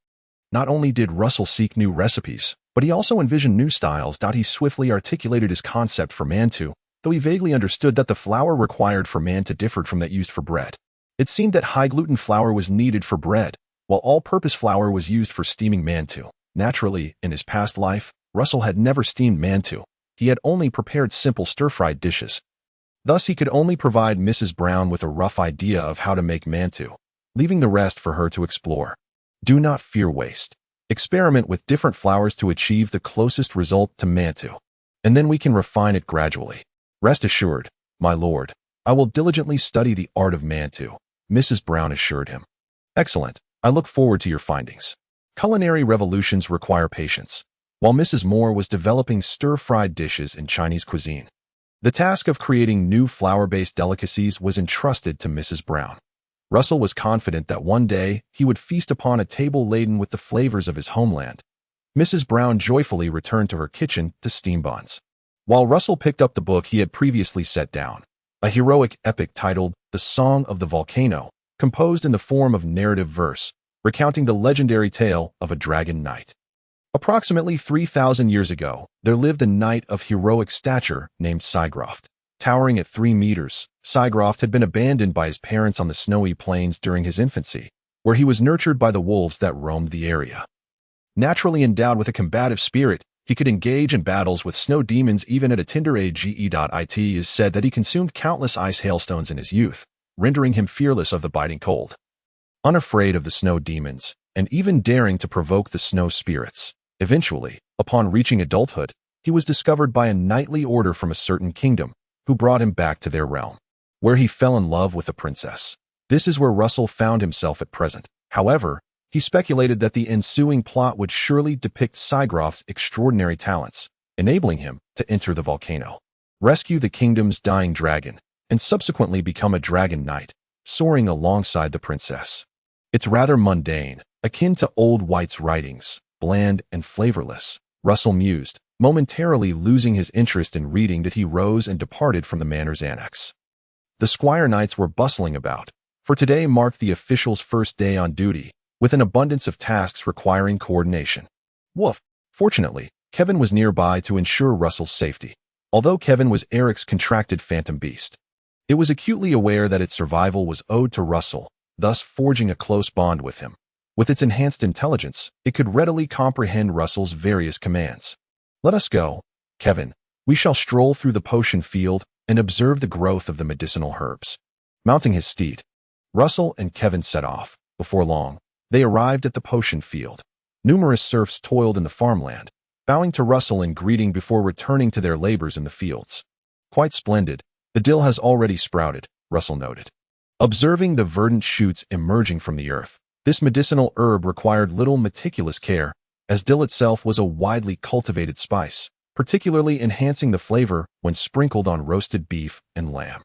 [SPEAKER 1] Not only did Russell seek new recipes, but he also envisioned new styles. He swiftly articulated his concept for mantou, though he vaguely understood that the flour required for mantou differed from that used for bread. It seemed that high-gluten flour was needed for bread, while all-purpose flour was used for steaming mantou. Naturally, in his past life, Russell had never steamed mantou. He had only prepared simple stir-fried dishes. Thus, he could only provide Mrs. Brown with a rough idea of how to make mantou, leaving the rest for her to explore. Do not fear waste. Experiment with different flours to achieve the closest result to mantou, and then we can refine it gradually. Rest assured, my lord, I will diligently study the art of mantou, Mrs. Brown assured him. Excellent. I look forward to your findings. Culinary revolutions require patience. While Mrs. Moore was developing stir-fried dishes in Chinese cuisine, the task of creating new flour-based delicacies was entrusted to Mrs. Brown. Russell was confident that one day he would feast upon a table laden with the flavors of his homeland. Mrs. Brown joyfully returned to her kitchen to steam buns, while Russell picked up the book he had previously set down, a heroic epic titled The Song of the Volcano, composed in the form of narrative verse, recounting the legendary tale of a dragon knight. Approximately 3,000 years ago, there lived a knight of heroic stature named Sigroft. Towering at 3 meters, Sigroft had been abandoned by his parents on the snowy plains during his infancy, where he was nurtured by the wolves that roamed the area. Naturally endowed with a combative spirit, he could engage in battles with snow demons even at a tender age. It is said that he consumed countless ice hailstones in his youth, rendering him fearless of the biting cold. Unafraid of the snow demons, and even daring to provoke the snow spirits. Eventually, upon reaching adulthood, he was discovered by a knightly order from a certain kingdom, who brought him back to their realm, where he fell in love with a princess. This is where Russell found himself at present. However, he speculated that the ensuing plot would surely depict Sigroft's extraordinary talents, enabling him to enter the volcano, rescue the kingdom's dying dragon, and subsequently become a dragon knight, soaring alongside the princess. It's rather mundane, akin to Old White's writings, bland and flavorless, Russell mused, momentarily losing his interest in reading. He rose and departed from the manor's annex. The squire knights were bustling about, for today marked the official's first day on duty, with an abundance of tasks requiring coordination. Woof! Fortunately, Kevin was nearby to ensure Russell's safety. Although Kevin was Eric's contracted phantom beast, it was acutely aware that its survival was owed to Russell, thus forging a close bond with him. With its enhanced intelligence, it could readily comprehend Russell's various commands. Let us go, Kevin. We shall stroll through the potion field and observe the growth of the medicinal herbs. Mounting his steed, Russell and Kevin set off. Before long, they arrived at the potion field. Numerous serfs toiled in the farmland, bowing to Russell in greeting before returning to their labors in the fields. Quite splendid. The dill has already sprouted, Russell noted, observing the verdant shoots emerging from the earth. This medicinal herb required little meticulous care, as dill itself was a widely cultivated spice, particularly enhancing the flavor when sprinkled on roasted beef and lamb.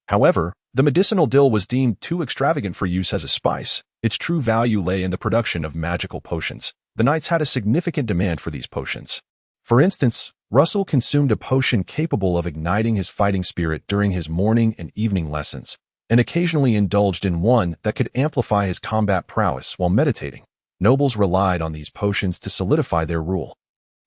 [SPEAKER 1] However, the medicinal dill was deemed too extravagant for use as a spice. Its true value lay in the production of magical potions. The knights had a significant demand for these potions. For instance, Russell consumed a potion capable of igniting his fighting spirit during his morning and evening lessons, and occasionally indulged in one that could amplify his combat prowess while meditating. Nobles relied on these potions to solidify their rule,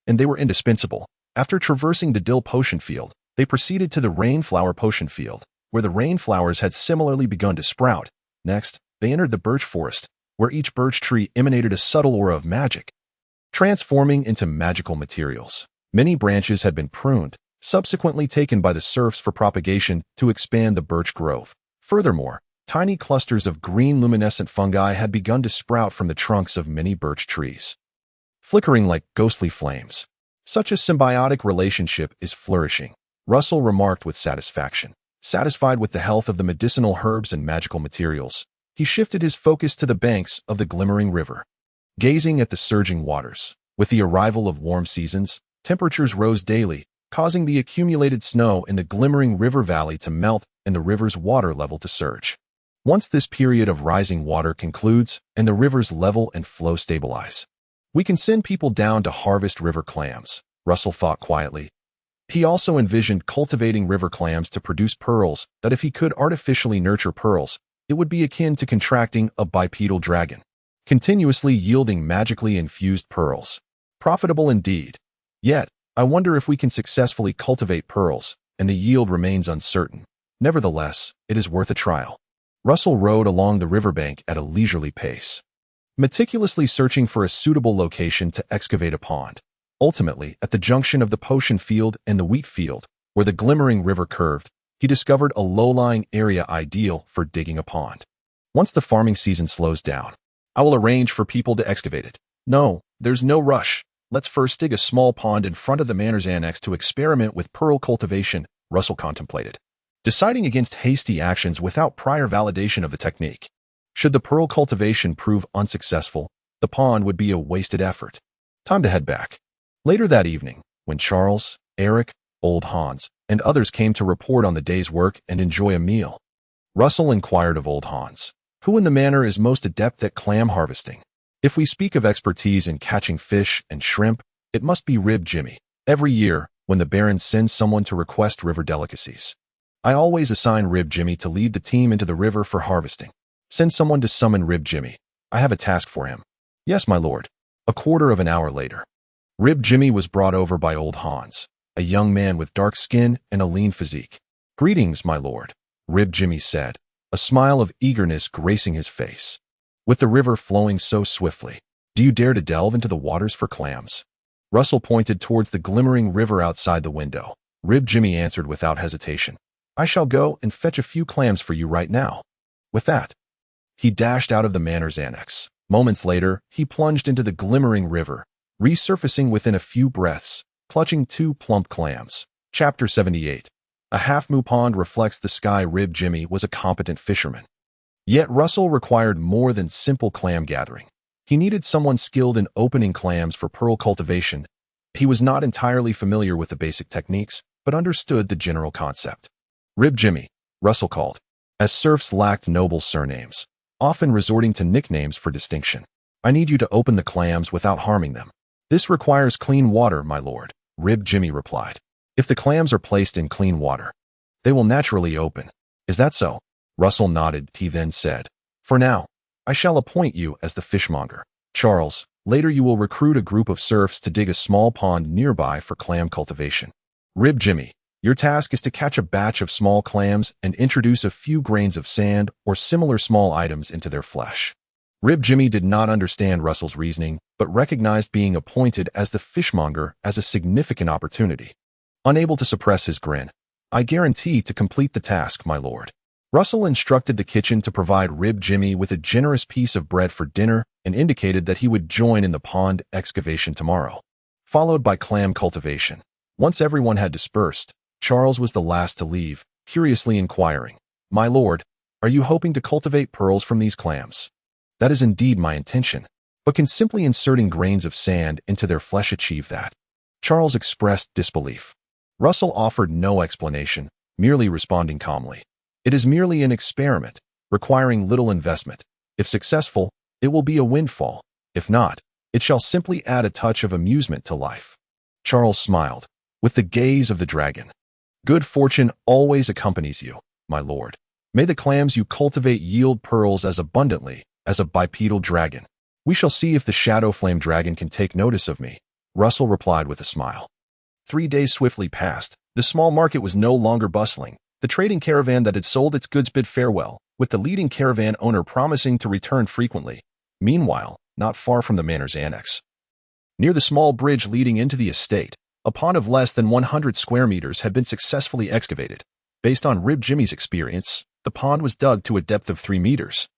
[SPEAKER 1] and they were indispensable. After traversing the dill potion field, they proceeded to the rainflower potion field, where the rainflowers had similarly begun to sprout. Next, they entered the birch forest, where each birch tree emanated a subtle aura of magic. transforming into magical materials. Many branches had been pruned, subsequently taken by the serfs for propagation to expand the birch grove. Furthermore, tiny clusters of green luminescent fungi had begun to sprout from the trunks of many birch trees, flickering like ghostly flames. Such a symbiotic relationship is flourishing, Russell remarked with satisfaction. Satisfied with the health of the medicinal herbs and magical materials, he shifted his focus to the banks of the glimmering river, gazing at the surging waters. With the arrival of warm seasons, temperatures rose daily, causing the accumulated snow in the glimmering river valley to melt and the river's water level to surge. Once this period of rising water concludes and the river's level and flow stabilize, we can send people down to harvest river clams, Russell thought quietly. He also envisioned cultivating river clams to produce pearls that if he could artificially nurture pearls, it would be akin to contracting a bipedal dragon, continuously yielding magically infused pearls. Profitable indeed. Yet, I wonder if we can successfully cultivate pearls, and the yield remains uncertain. Nevertheless, it is worth a trial. Russell rode along the riverbank at a leisurely pace, meticulously searching for a suitable location to excavate a pond. Ultimately, at the junction of the potion field and the wheat field, where the glimmering river curved, he discovered a low-lying area ideal for digging a pond. Once the farming season slows down, I will arrange for people to excavate it. No, there's no rush. Let's first dig a small pond in front of the manor's annex to experiment with pearl cultivation, Russell contemplated, deciding against hasty actions without prior validation of the technique. Should the pearl cultivation prove unsuccessful, the pond would be a wasted effort. Time to head back. Later that evening, when Charles, Eric, Old Hans, and others came to report on the day's work and enjoy a meal, Russell inquired of Old Hans, who in the manor is most adept at clam harvesting. If we speak of expertise in catching fish and shrimp, it must be Rib Jimmy. Every year, when the Baron sends someone to request river delicacies, I always assign Rib Jimmy to lead the team into the river for harvesting. Send someone to summon Rib Jimmy. I have a task for him. Yes, my lord. A quarter of an hour later, Rib Jimmy was brought over by Old Hans, a young man with dark skin and a lean physique. Greetings, my lord, Rib Jimmy said, a smile of eagerness gracing his face. With the river flowing so swiftly, do you dare to delve into the waters for clams? Russell pointed towards the glimmering river outside the window. Rib Jimmy answered without hesitation. I shall go and fetch a few clams for you right now. With that, he dashed out of the manor's annex. Moments later, he plunged into the glimmering river, resurfacing within a few breaths, clutching 2 plump clams. Chapter 78. A half-moon pond reflects the sky. Rib Jimmy was a competent fisherman. Yet Russell required more than simple clam gathering. He needed someone skilled in opening clams for pearl cultivation. He was not entirely familiar with the basic techniques, but understood the general concept. Rib Jimmy, Russell called, as serfs lacked noble surnames, often resorting to nicknames for distinction. I need you to open the clams without harming them. This requires clean water, my lord, Rib Jimmy replied. If the clams are placed in clean water, they will naturally open. Is that so? Russell nodded. He then said, for now, I shall appoint you as the fishmonger. Charles, later you will recruit a group of serfs to dig a small pond nearby for clam cultivation. Rib Jimmy, your task is to catch a batch of small clams and introduce a few grains of sand or similar small items into their flesh. Rib Jimmy did not understand Russell's reasoning, but recognized being appointed as the fishmonger as a significant opportunity. Unable to suppress his grin, I guarantee to complete the task, my lord. Russell instructed the kitchen to provide Rib Jimmy with a generous piece of bread for dinner and indicated that he would join in the pond excavation tomorrow, followed by clam cultivation. Once everyone had dispersed, Charles was the last to leave, curiously inquiring, my lord, are you hoping to cultivate pearls from these clams? That is indeed my intention, but can simply inserting grains of sand into their flesh achieve that? Charles expressed disbelief. Russell offered no explanation, merely responding calmly. It is merely an experiment, requiring little investment. If successful, it will be a windfall. If not, it shall simply add a touch of amusement to life. Charles smiled, with the gaze of the dragon. Good fortune always accompanies you, my lord. May the clams you cultivate yield pearls as abundantly as a bipedal dragon. We shall see if the shadow flame dragon can take notice of me, Russell replied with a smile. 3 days swiftly passed. The small market was no longer bustling. The trading caravan that had sold its goods bid farewell, with the leading caravan owner promising to return frequently. Meanwhile, not far from the manor's annex, Near the small bridge leading into the estate, a pond of less than 100 square meters had been successfully excavated. Based on Rib Jimmy's experience, the pond was dug to a depth of 3 meters,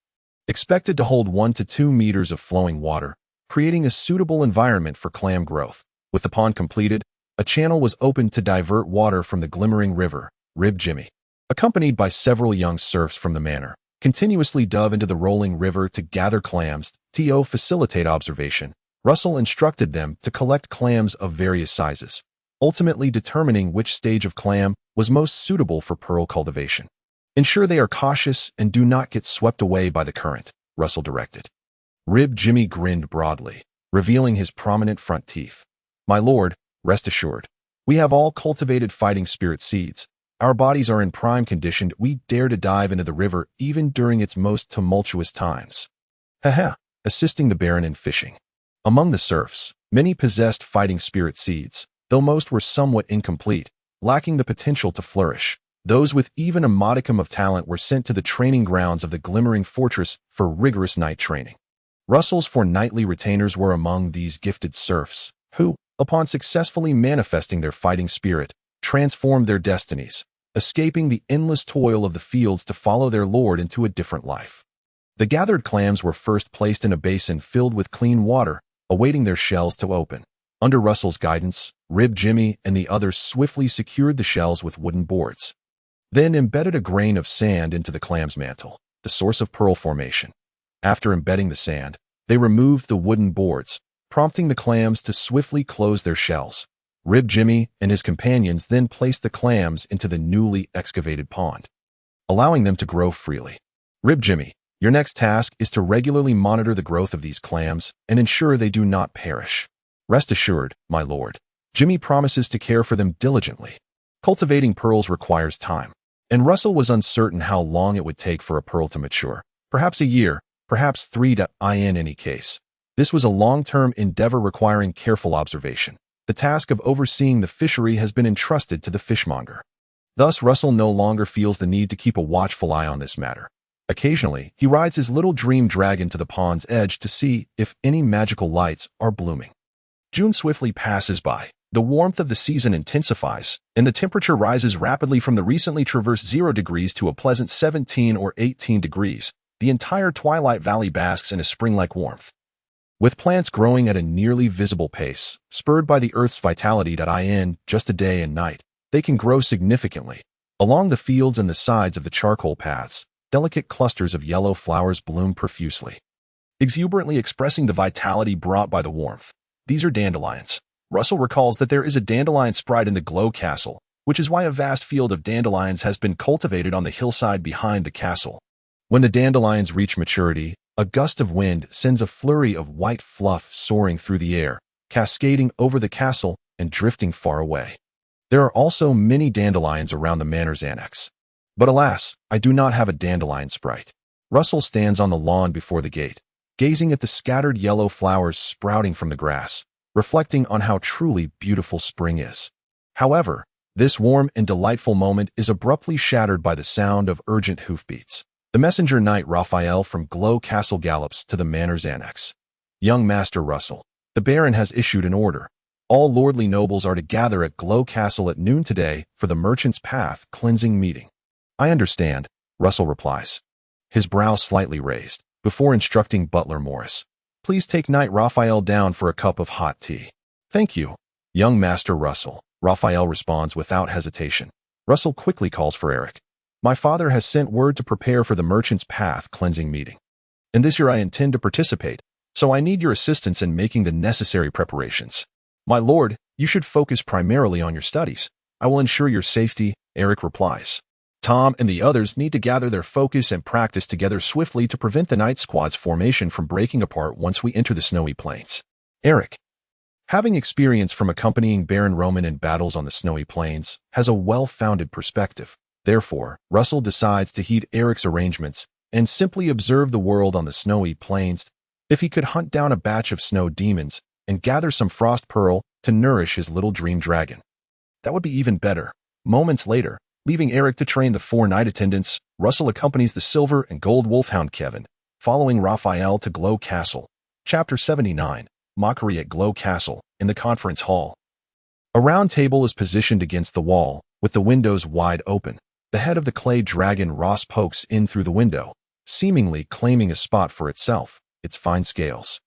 [SPEAKER 1] expected to hold 1 to 2 meters of flowing water, creating a suitable environment for clam growth. With the pond completed, a channel was opened to divert water from the glimmering river. Rib Jimmy, accompanied by several young serfs from the manor, continuously dove into the rolling river to gather clams. To facilitate observation, Russell instructed them to collect clams of various sizes, ultimately determining which stage of clam was most suitable for pearl cultivation. Ensure they are cautious and do not get swept away by the current, Russell directed. Rib Jimmy grinned broadly, revealing his prominent front teeth. My lord, rest assured, we have all cultivated fighting spirit seeds. Our bodies are in prime condition. We dare to dive into the river even during its most tumultuous times. Haha, assisting the Baron in fishing. Among the serfs, many possessed fighting spirit seeds, though most were somewhat incomplete, lacking the potential to flourish. Those with even a modicum of talent were sent to the training grounds of the Glimmering Fortress for rigorous night training. Russell's 4 nightly retainers were among these gifted serfs, who, upon successfully manifesting their fighting spirit, transformed their destinies, escaping the endless toil of the fields to follow their lord into a different life. The gathered clams were first placed in a basin filled with clean water, awaiting their shells to open. Under Russell's guidance, Rib Jimmy and the others swiftly secured the shells with wooden boards, then embedded a grain of sand into the clam's mantle, the source of pearl formation. After embedding the sand, they removed the wooden boards, prompting the clams to swiftly close their shells. Rib Jimmy and his companions then placed the clams into the newly excavated pond, allowing them to grow freely. Rib Jimmy, your next task is to regularly monitor the growth of these clams and ensure they do not perish. Rest assured, my lord, Jimmy promises to care for them diligently. Cultivating pearls requires time, and Russell was uncertain how long it would take for a pearl to mature. Perhaps a year, perhaps 3 to in any case. This was a long-term endeavor requiring careful observation. The task of overseeing the fishery has been entrusted to the fishmonger. Thus, Russell no longer feels the need to keep a watchful eye on this matter. Occasionally, he rides his little dream dragon to the pond's edge to see if any magical lights are blooming. June swiftly passes by. The warmth of the season intensifies, and the temperature rises rapidly from the recently traversed 0 degrees to a pleasant 17 or 18 degrees. The entire Twilight Valley basks in a spring-like warmth. With plants growing at a nearly visible pace, spurred by the Earth's vitality. In just a day and night, they can grow significantly. Along the fields and the sides of the charcoal paths, delicate clusters of yellow flowers bloom profusely, exuberantly expressing the vitality brought by the warmth. These are dandelions. Russell recalls that there is a dandelion sprite in the Glow Castle, which is why a vast field of dandelions has been cultivated on the hillside behind the castle. When the dandelions reach maturity, a gust of wind sends a flurry of white fluff soaring through the air, cascading over the castle and drifting far away. There are also many dandelions around the manor's annex. But alas, I do not have a dandelion sprite. Russell stands on the lawn before the gate, gazing at the scattered yellow flowers sprouting from the grass, reflecting on how truly beautiful spring is. However, this warm and delightful moment is abruptly shattered by the sound of urgent hoofbeats. The messenger knight Raphael from Glow Castle gallops to the manor's annex. Young Master Russell, the Baron has issued an order. All lordly nobles are to gather at Glow Castle at noon today for the Merchant's Path cleansing meeting. I understand, Russell replies, his brow slightly raised, before instructing Butler Morris. Please take Knight Raphael down for a cup of hot tea. Thank you, young Master Russell, Raphael responds without hesitation. Russell quickly calls for Eric. My father has sent word to prepare for the Merchant's Path cleansing meeting. In this year I intend to participate, so I need your assistance in making the necessary preparations. My lord, you should focus primarily on your studies. I will ensure your safety, Eric replies. Tom and the others need to gather their focus and practice together swiftly to prevent the Night Squad's formation from breaking apart once we enter the snowy plains. Eric, having experience from accompanying Baron Roman in battles on the snowy plains, has a well-founded perspective. Therefore, Russell decides to heed Eric's arrangements and simply observe the world on the snowy plains. If he could hunt down a batch of snow demons and gather some frost pearl to nourish his little dream dragon, that would be even better. Moments later, leaving Eric to train the 4 night attendants, Russell accompanies the silver and gold wolfhound Kevin, following Raphael to Glow Castle. Chapter 79. mockery at Glow Castle, in the conference hall. A round table is positioned against the wall, with the windows wide open. The head of the clay dragon Ross pokes in through the window, seemingly claiming a spot for itself, its fine scales.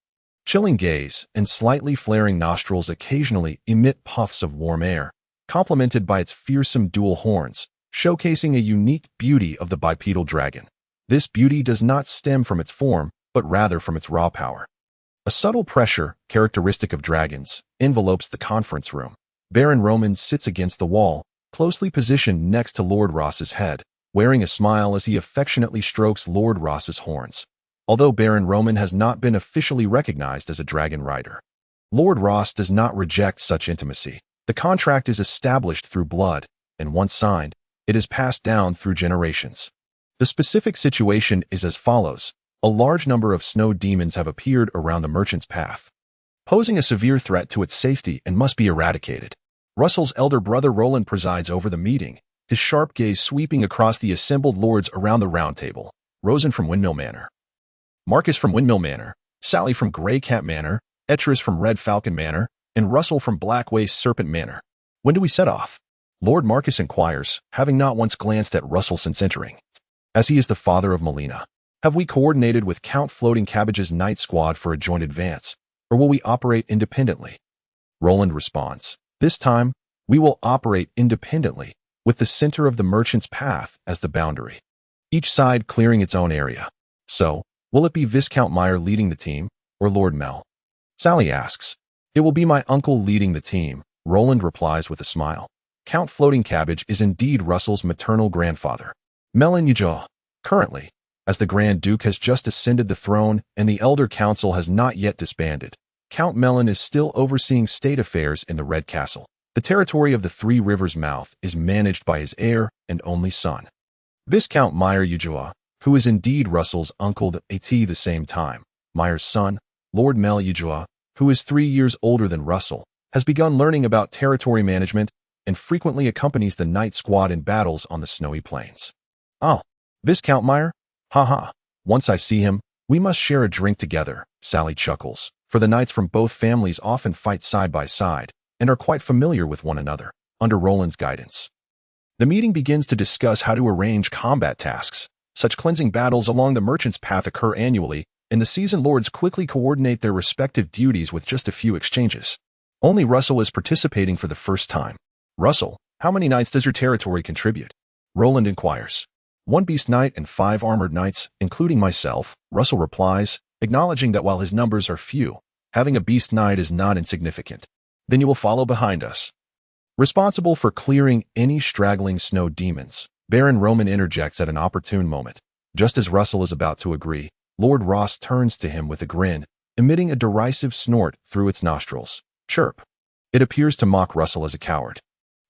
[SPEAKER 1] Chilling gaze and slightly flaring nostrils occasionally emit puffs of warm air, complemented by its fearsome dual horns, showcasing a unique beauty of the bipedal dragon. This beauty does not stem from its form, but rather from its raw power. A subtle pressure, characteristic of dragons, envelopes the conference room. Baron Roman sits against the wall, closely positioned next to Lord Ross's head, wearing a smile as he affectionately strokes Lord Ross's horns. Although Baron Roman has not been officially recognized as a dragon rider, Lord Ross does not reject such intimacy. The contract is established through blood, and once signed, it is passed down through generations. The specific situation is as follows. A large number of snow demons have appeared around the merchant's path, posing a severe threat to its safety and must be eradicated. Russell's elder brother Roland presides over the meeting, his sharp gaze sweeping across the assembled lords around the round table. Rosen from Windmill Manor, Marcus from Windmill Manor, Sally from Grey Cat Manor, Etris from Red Falcon Manor, and Russell from Black Waste Serpent Manor. When do we set off? Lord Marcus inquires, having not once glanced at Russell since entering. As he is the father of Melina, have we coordinated with Count Floating Cabbage's night squad for a joint advance, or will we operate independently? Roland responds, this time, we will operate independently, with the center of the merchant's path as the boundary, each side clearing its own area. So, will it be Viscount Meyer leading the team, or Lord Mel? Sally asks. It will be my uncle leading the team, Roland replies with a smile. Count Floating Cabbage is indeed Russell's maternal grandfather. Melin Yuja, currently, as the Grand Duke has just ascended the throne and the Elder Council has not yet disbanded, Count Melin is still overseeing state affairs in the Red Castle. The territory of the Three Rivers Mouth is managed by his heir and only son, Viscount Meyer Yujua, who is indeed Russell's uncle at the same time. Meyer's son, Lord Mel Yujua, who is 3 years older than Russell, has begun learning about territory management and frequently accompanies the night squad in battles on the snowy plains. Oh, Viscount Meyer? Haha, once I see him, we must share a drink together, Sally chuckles, for the knights from both families often fight side by side and are quite familiar with one another, under Roland's guidance. The meeting begins to discuss how to arrange combat tasks. Such cleansing battles along the merchant's path occur annually, and the seasoned lords quickly coordinate their respective duties with just a few exchanges. Only Russell is participating for the first time. Russell, how many knights does your territory contribute? Roland inquires. 1 beast knight and 5 armored knights, including myself, Russell replies, acknowledging that while his numbers are few, having a beast knight is not insignificant. Then you will follow behind us. Responsible for clearing any straggling snow demons, Baron Roman interjects at an opportune moment. Just as Russell is about to agree, Lord Ross turns to him with a grin, emitting a derisive snort through its nostrils. Chirp. It appears to mock Russell as a coward.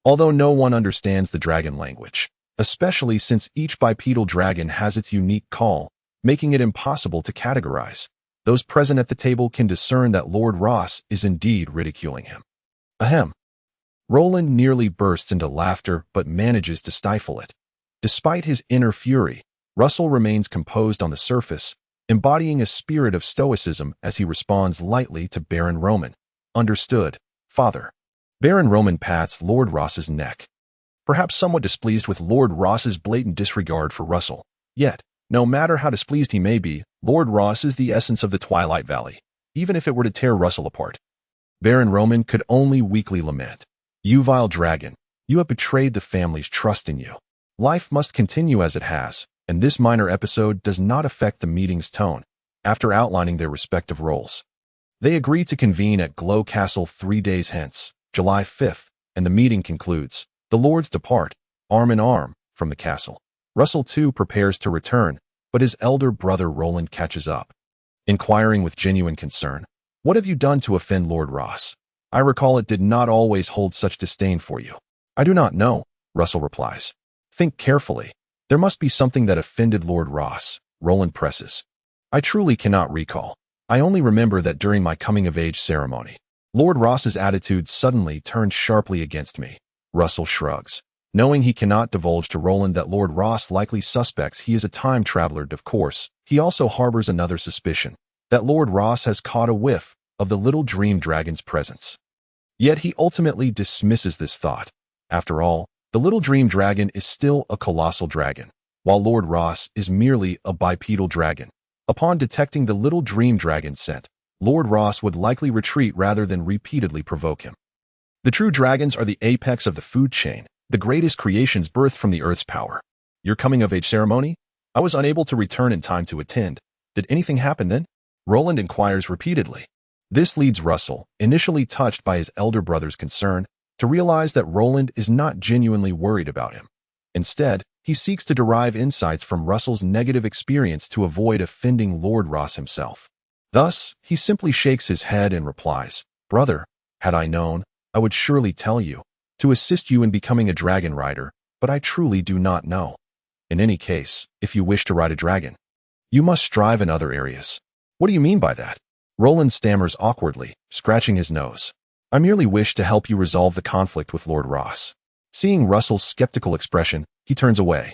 [SPEAKER 1] Although no one understands the dragon language, especially since each bipedal dragon has its unique call, making it impossible to categorize, those present at the table can discern that Lord Ross is indeed ridiculing him. Ahem. Roland nearly bursts into laughter but manages to stifle it. Despite his inner fury, Russell remains composed on the surface, embodying a spirit of stoicism as he responds lightly to Baron Roman. Understood, father. Baron Roman pats Lord Ross's neck, perhaps somewhat displeased with Lord Ross's blatant disregard for Russell. Yet, no matter how displeased he may be, Lord Ross is the essence of the Twilight Valley, even if it were to tear Russell apart. Baron Roman could only weakly lament. You vile dragon, you have betrayed the family's trust in you. Life must continue as it has, and this minor episode does not affect the meeting's tone. After outlining their respective roles, they agree to convene at Glow Castle 3 days hence, July 5th, and the meeting concludes. The lords depart, arm in arm, from the castle. Russell too prepares to return, but his elder brother Roland catches up, inquiring with genuine concern, what have you done to offend Lord Ross? I recall it did not always hold such disdain for you. I do not know, Russell replies. Think carefully. There must be something that offended Lord Ross, Roland presses. I truly cannot recall. I only remember that during my coming-of-age ceremony, Lord Ross's attitude suddenly turned sharply against me. Russell shrugs. Knowing he cannot divulge to Roland that Lord Ross likely suspects he is a time traveler, of course, he also harbors another suspicion, that Lord Ross has caught a whiff of the little dream dragon's presence. Yet he ultimately dismisses this thought. After all, the little dream dragon is still a colossal dragon, while Lord Ross is merely a bipedal dragon. Upon detecting the little dream dragon's scent, Lord Ross would likely retreat rather than repeatedly provoke him. The true dragons are the apex of the food chain, the greatest creations birthed from the earth's power. Your coming-of-age ceremony? I was unable to return in time to attend. Did anything happen then? Roland inquires repeatedly. This leads Russell, initially touched by his elder brother's concern, to realize that Roland is not genuinely worried about him. Instead, he seeks to derive insights from Russell's negative experience to avoid offending Lord Ross himself. Thus, he simply shakes his head and replies, "Brother, had I known, I would surely tell you, to assist you in becoming a dragon rider, but I truly do not know. In any case, if you wish to ride a dragon, you must strive in other areas." What do you mean by that? Roland stammers awkwardly, scratching his nose. I merely wish to help you resolve the conflict with Lord Ross. Seeing Russell's skeptical expression, he turns away.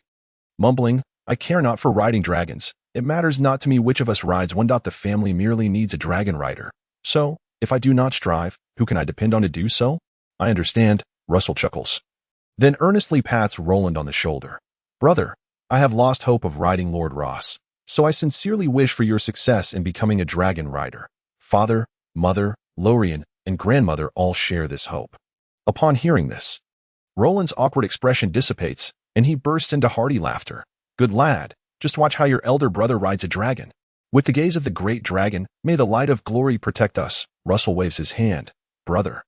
[SPEAKER 1] Mumbling, I care not for riding dragons. It matters not to me which of us rides one. The family merely needs a dragon rider. So, if I do not strive, who can I depend on to do so? I understand, Russell chuckles. Then earnestly pats Roland on the shoulder. Brother, I have lost hope of riding Lord Ross, so I sincerely wish for your success in becoming a dragon rider. Father, mother, Lorien, and grandmother all share this hope. Upon hearing this, Roland's awkward expression dissipates, and he bursts into hearty laughter. Good lad, just watch how your elder brother rides a dragon. With the gaze of the great dragon, may the light of glory protect us. Russell waves his hand. Brother,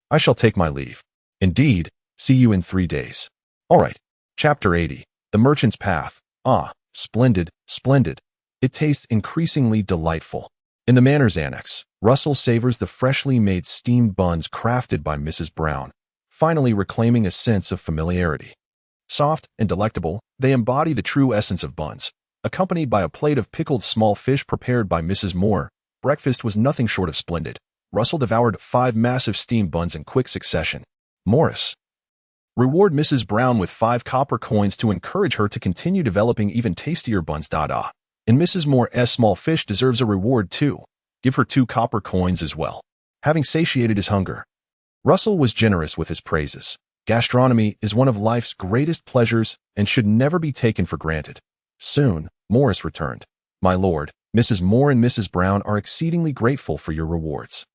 [SPEAKER 1] I shall take my leave. Indeed, see you in 3 days. All right. Chapter 80. The Merchant's Path. Ah, splendid, splendid. It tastes increasingly delightful. In the Manor's annex, Russell savors the freshly made steamed buns crafted by Mrs. Brown, finally reclaiming a sense of familiarity. Soft and delectable, they embody the true essence of buns, accompanied by a plate of pickled small fish prepared by Mrs. Moore. Breakfast was nothing short of splendid. Russell devoured 5 massive steamed buns in quick succession. Morris. Reward Mrs. Brown with 5 copper coins to encourage her to continue developing even tastier buns. And Mrs. Moore's small fish deserves a reward too. Give her 2 copper coins as well. Having satiated his hunger, Russell was generous with his praises. Gastronomy is one of life's greatest pleasures and should never be taken for granted. Soon, Morris returned. My lord, Mrs. Moore and Mrs. Brown are exceedingly grateful for your rewards.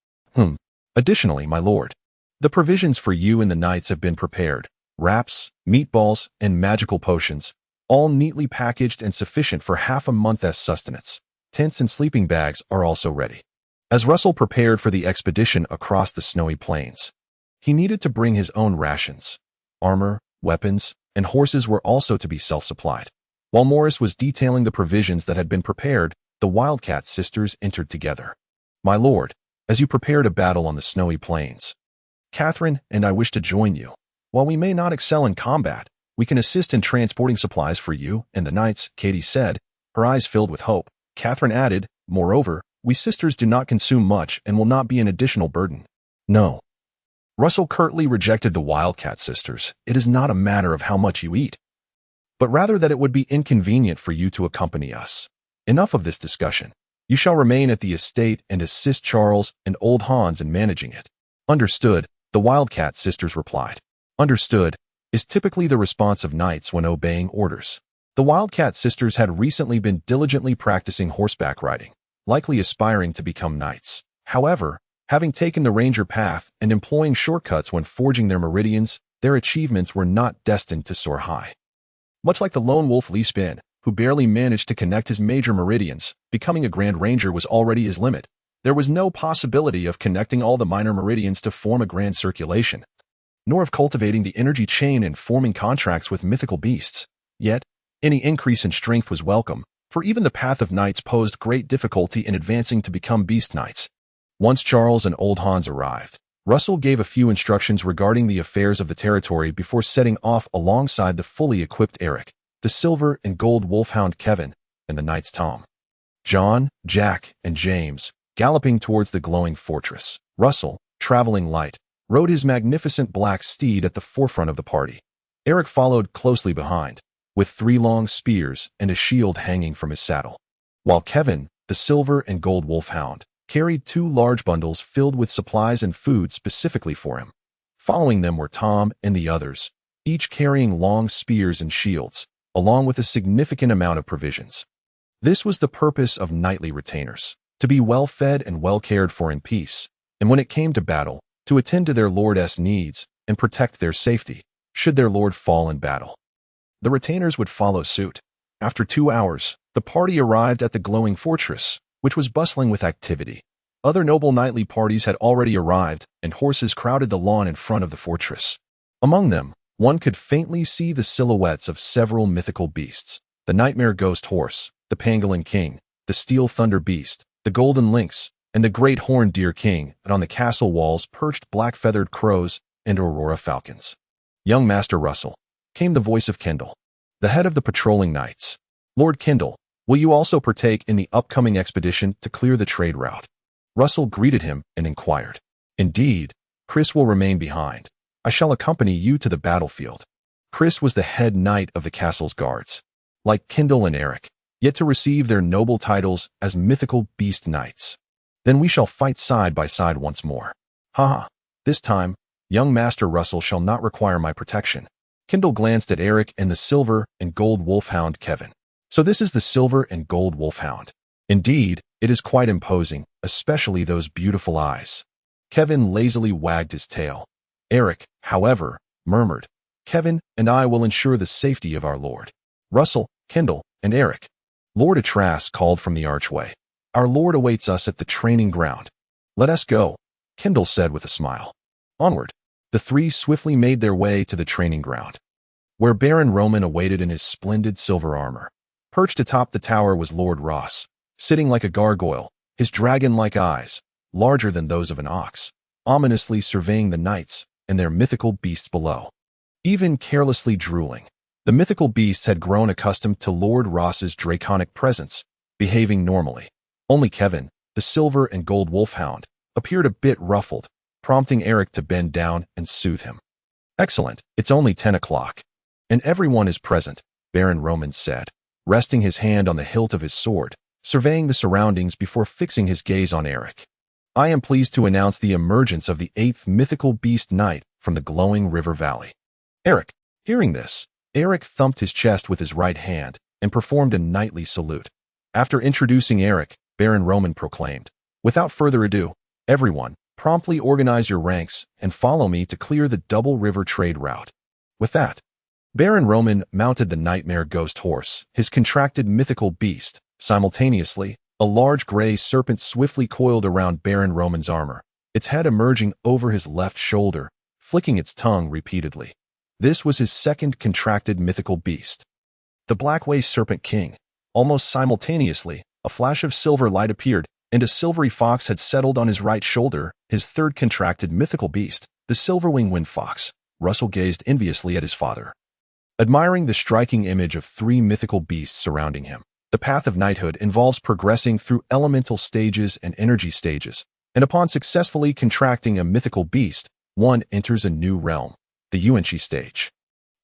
[SPEAKER 1] Additionally, my lord, the provisions for you and the knights have been prepared. Wraps, meatballs, and magical potions, all neatly packaged and sufficient for half a month's sustenance. Tents and sleeping bags are also ready. As Russell prepared for the expedition across the snowy plains, he needed to bring his own rations. Armor, weapons, and horses were also to be self-supplied. While Morris was detailing the provisions that had been prepared, the Wildcat sisters entered together. My lord, as you prepare to battle on the snowy plains, Catherine and I wish to join you. While we may not excel in combat, we can assist in transporting supplies for you and the knights, Katie said, her eyes filled with hope. Catherine added, moreover, we sisters do not consume much and will not be an additional burden. No. Russell curtly rejected the Wildcat sisters. It is not a matter of how much you eat, but rather that it would be inconvenient for you to accompany us. Enough of this discussion. You shall remain at the estate and assist Charles and old Hans in managing it. Understood, the Wildcat sisters replied. Understood is typically the response of knights when obeying orders. The Wildcat sisters had recently been diligently practicing horseback riding, likely aspiring to become knights. However, having taken the ranger path and employing shortcuts when forging their meridians, their achievements were not destined to soar high. Much like the lone wolf Lee Spin, who barely managed to connect his major meridians, becoming a Grand Ranger was already his limit. There was no possibility of connecting all the minor meridians to form a grand circulation, nor of cultivating the energy chain and forming contracts with mythical beasts. Yet, any increase in strength was welcome, for even the path of knights posed great difficulty in advancing to become beast knights. Once Charles and old Hans arrived, Russell gave a few instructions regarding the affairs of the territory before setting off alongside the fully equipped Eric, the silver and gold wolfhound Kevin, and the knights Tom, John, Jack, and James, galloping towards the glowing fortress. Russell, traveling light, rode his magnificent black steed at the forefront of the party. Eric followed closely behind, with 3 long spears and a shield hanging from his saddle, while Kevin, the silver and gold wolfhound, carried 2 large bundles filled with supplies and food specifically for him. Following them were Tom and the others, each carrying long spears and shields, along with a significant amount of provisions. This was the purpose of knightly retainers, to be well fed and well cared for in peace, and when it came to battle, to attend to their lord's needs and protect their safety, should their lord fall in battle. The retainers would follow suit. After 2 hours, the party arrived at the glowing fortress, which was bustling with activity. Other noble knightly parties had already arrived, and horses crowded the lawn in front of the fortress. Among them, one could faintly see the silhouettes of several mythical beasts: the nightmare ghost horse, the pangolin king, the steel thunder beast, the golden lynx, and the great horned deer king, and on the castle walls perched black-feathered crows and aurora falcons. "Young Master Russell," came the voice of Kindle, the head of the patrolling knights. "Lord Kindle, will you also partake in the upcoming expedition to clear the trade route?" Russell greeted him and inquired. "Indeed, Chris will remain behind. I shall accompany you to the battlefield." Chris was the head knight of the castle's guards, like Kindle and Eric, yet to receive their noble titles as mythical beast knights. "Then we shall fight side by side once more. Haha, this time, young Master Russell shall not require my protection." Kindle glanced at Eric and the silver and gold wolfhound Kevin. "So this is the silver and gold wolfhound. Indeed, it is quite imposing, especially those beautiful eyes." Kevin lazily wagged his tail. Eric, however, murmured, "Kevin and I will ensure the safety of our lord." Russell, Kindle, and Eric. Lord Atras called from the archway. "Our lord awaits us at the training ground." "Let us go," Kindle said with a smile. Onward. The 3 swiftly made their way to the training ground, where Baron Roman awaited in his splendid silver armor. Perched atop the tower was Lord Ross, sitting like a gargoyle, his dragon-like eyes, larger than those of an ox, ominously surveying the knights and their mythical beasts below. Even carelessly drooling, the mythical beasts had grown accustomed to Lord Ross's draconic presence, behaving normally. Only Kevin, the silver and gold wolfhound, appeared a bit ruffled, prompting Eric to bend down and soothe him. "Excellent, it's only 10 o'clock. And everyone is present," Baron Roman said, resting his hand on the hilt of his sword, surveying the surroundings before fixing his gaze on Eric. "I am pleased to announce the emergence of the 8th mythical beast knight from the glowing river valley." Eric, hearing this, Eric thumped his chest with his right hand and performed a knightly salute. After introducing Eric, Baron Roman proclaimed, "Without further ado, everyone, promptly organize your ranks and follow me to clear the double river trade route." With that, Baron Roman mounted the nightmare ghost horse, his contracted mythical beast. Simultaneously, a large gray serpent swiftly coiled around Baron Roman's armor, its head emerging over his left shoulder, flicking its tongue repeatedly. This was his second contracted mythical beast, the Blackway Serpent King. Almost simultaneously, a flash of silver light appeared, and a silvery fox had settled on his right shoulder, his third contracted mythical beast, the Silverwing Wind Fox. Russell gazed enviously at his father, admiring the striking image of 3 mythical beasts surrounding him. The path of knighthood involves progressing through elemental stages and energy stages, and upon successfully contracting a mythical beast, one enters a new realm, the Yuanchi stage.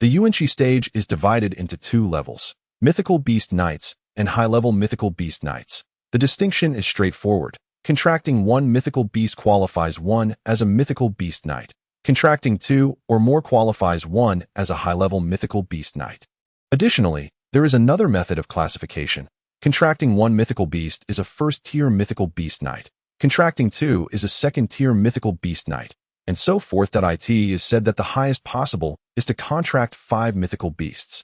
[SPEAKER 1] The Yuanchi stage is divided into 2 levels, mythical beast knights and high-level mythical beast knights. The distinction is straightforward. Contracting 1 mythical beast qualifies one as a mythical beast knight. Contracting 2 or more qualifies one as a high-level mythical beast knight. Additionally, there is another method of classification. Contracting 1 mythical beast is a first-tier mythical beast knight. Contracting 2 is a second-tier mythical beast knight, and so forth. It is said that the highest possible is to contract 5 mythical beasts,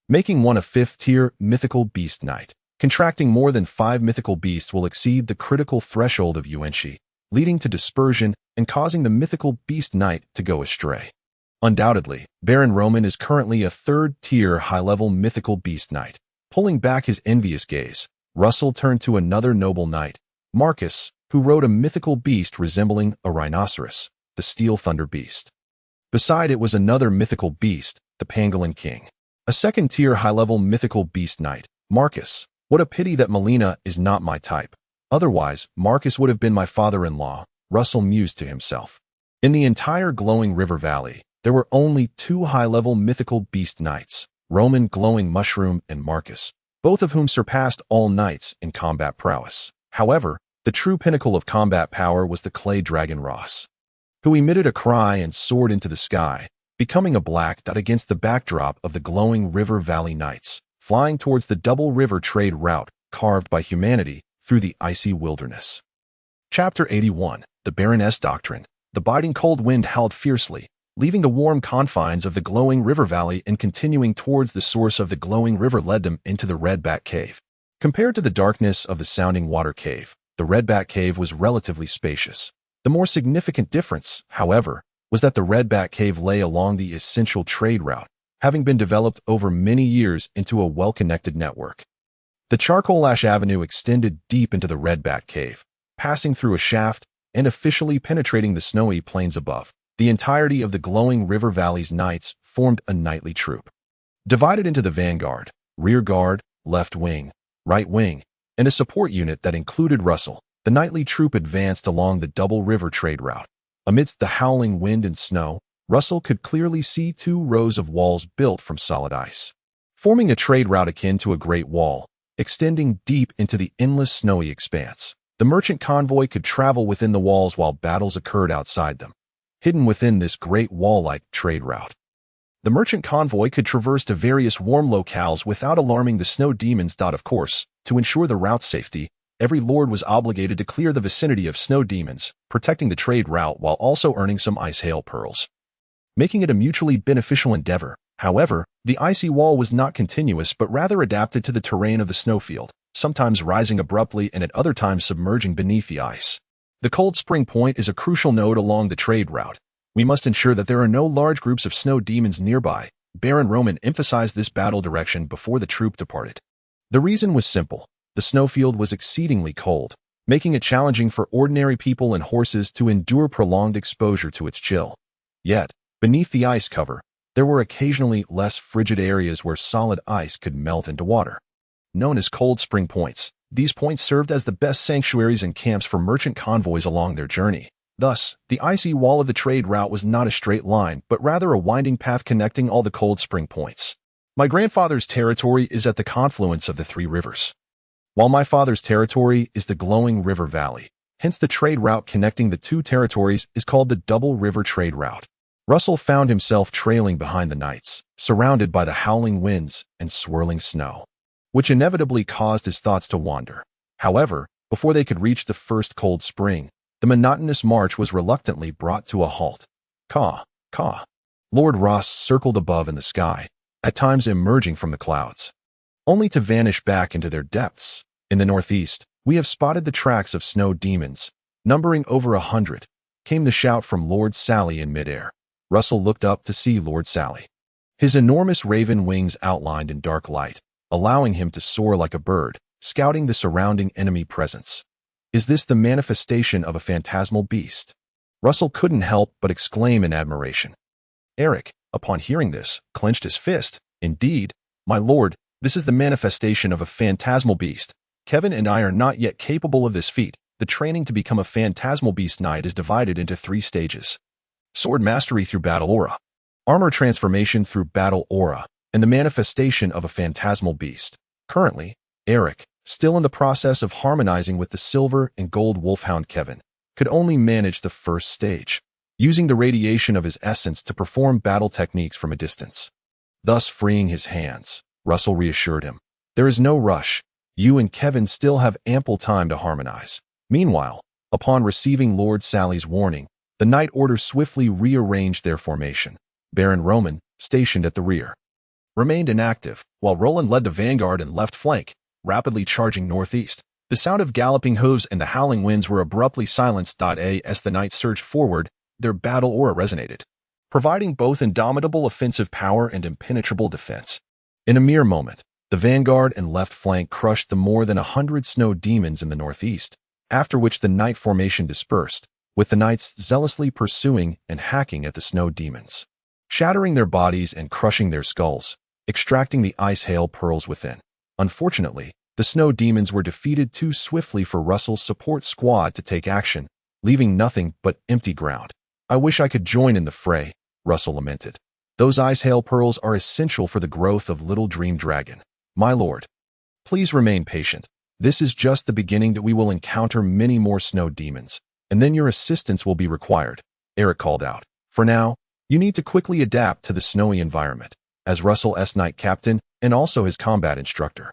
[SPEAKER 1] making one a 5th-tier mythical beast knight. Contracting more than 5 mythical beasts will exceed the critical threshold of Yuanchi, leading to dispersion and causing the mythical beast knight to go astray. Undoubtedly, Baron Roman is currently a 3rd-tier high-level mythical beast knight. Pulling back his envious gaze, Russell turned to another noble knight, Marcus, who rode a mythical beast resembling a rhinoceros, the steel thunder beast. Beside it was another mythical beast, the pangolin king, a 2nd-tier high-level mythical beast knight. Marcus, what a pity that Melina is not my type. Otherwise, Marcus would have been my father-in-law, Russell mused to himself. In the entire glowing river valley, there were only 2 high-level mythical beast knights, Roman glowing mushroom and Marcus, both of whom surpassed all knights in combat prowess. However, The true pinnacle of combat power was the clay dragon Ross, who emitted a cry and soared into the sky, becoming a black dot against the backdrop of the glowing river valley nights, flying towards the double river trade route carved by humanity through the icy wilderness. Chapter 81, The Baroness Doctrine. The biting cold wind howled fiercely, leaving the warm confines of the glowing river valley and continuing towards the source of the glowing river led them into the Red Bat Cave. Compared to the darkness of the Sounding Water Cave, the Red Bat Cave was relatively spacious. The more significant difference, however, was that the Red Bat Cave lay along the essential trade route, having been developed over many years into a well-connected network. The Charcoal Ash Avenue extended deep into the Red Bat Cave, passing through a shaft and officially penetrating the snowy plains above. The entirety of the glowing river valley's knights formed a knightly troop, divided into the vanguard, rear guard, left wing, right wing, and a support unit that included Russell. The knightly troop advanced along the double river trade route. Amidst the howling wind and snow, Russell could clearly see 2 rows of walls built from solid ice, forming a trade route akin to a great wall, extending deep into the endless snowy expanse. The merchant convoy could travel within the walls while battles occurred outside them, hidden within this great wall-like trade route. The merchant convoy could traverse to various warm locales without alarming the snow demons. Of course, to ensure the route's safety, every lord was obligated to clear the vicinity of snow demons, protecting the trade route while also earning some ice hail pearls, making it a mutually beneficial endeavor. However, the icy wall was not continuous but rather adapted to the terrain of the snowfield, sometimes rising abruptly and at other times submerging beneath the ice. The Cold Spring Point is a crucial node along the trade route. We must ensure that there are no large groups of snow demons nearby. Baron Roman emphasized this battle direction before the troop departed. The reason was simple. The snowfield was exceedingly cold, making it challenging for ordinary people and horses to endure prolonged exposure to its chill. Yet, beneath the ice cover, there were occasionally less frigid areas where solid ice could melt into water. Known as Cold Spring Points, these points served as the best sanctuaries and camps for merchant convoys along their journey. Thus, the icy wall of the trade route was not a straight line, but rather a winding path connecting all the Cold Spring Points. My grandfather's territory is at the confluence of the 3 rivers, while my father's territory is the glowing river valley. Hence the trade route connecting the 2 territories is called the Double River Trade Route. Russell found himself trailing behind the knights, surrounded by the howling winds and swirling snow, which inevitably caused his thoughts to wander. However, before they could reach the first cold spring, the monotonous march was reluctantly brought to a halt. Caw, caw. Lord Ross circled above in the sky, at times emerging from the clouds, only to vanish back into their depths. In the northeast, we have spotted the tracks of snow demons, numbering over 100, came the shout from Lord Sally in midair. Russell looked up to see Lord Sally, his enormous raven wings outlined in dark light, allowing him to soar like a bird, scouting the surrounding enemy presence. Is this the manifestation of a phantasmal beast? Russell couldn't help but exclaim in admiration. Eric, upon hearing this, clenched his fist. Indeed, my lord, this is the manifestation of a phantasmal beast. Kevin and I are not yet capable of this feat. The training to become a phantasmal beast knight is divided into 3 stages. Sword mastery through battle aura, armor transformation through battle aura, and the manifestation of a phantasmal beast. Currently, Eric, still in the process of harmonizing with the silver and gold wolfhound Kevin, could only manage the first stage, using the radiation of his essence to perform battle techniques from a distance, thus freeing his hands. Russell reassured him. There is no rush. You and Kevin still have ample time to harmonize. Meanwhile, upon receiving Lord Sally's warning, the Knight Order swiftly rearranged their formation. Baron Roman, stationed at the rear, remained inactive, while Roland led the vanguard and left flank, rapidly charging northeast. The sound of galloping hooves and the howling winds were abruptly silenced. As the knights surged forward, their battle aura resonated, providing both indomitable offensive power and impenetrable defense. In a mere moment, the vanguard and left flank crushed the more than 100 snow demons in the northeast, after which the knight formation dispersed, with the knights zealously pursuing and hacking at the snow demons, shattering their bodies and crushing their skulls, extracting the ice hail pearls within. Unfortunately, the snow demons were defeated too swiftly for Russell's support squad to take action, leaving nothing but empty ground. I wish I could join in the fray, Russell lamented. Those ice hail pearls are essential for the growth of Little Dream Dragon. My lord, please remain patient. This is just the beginning that we will encounter many more snow demons, and then your assistance will be required, Eric called out. For now, you need to quickly adapt to the snowy environment, as Russell's knight captain and also his combat instructor.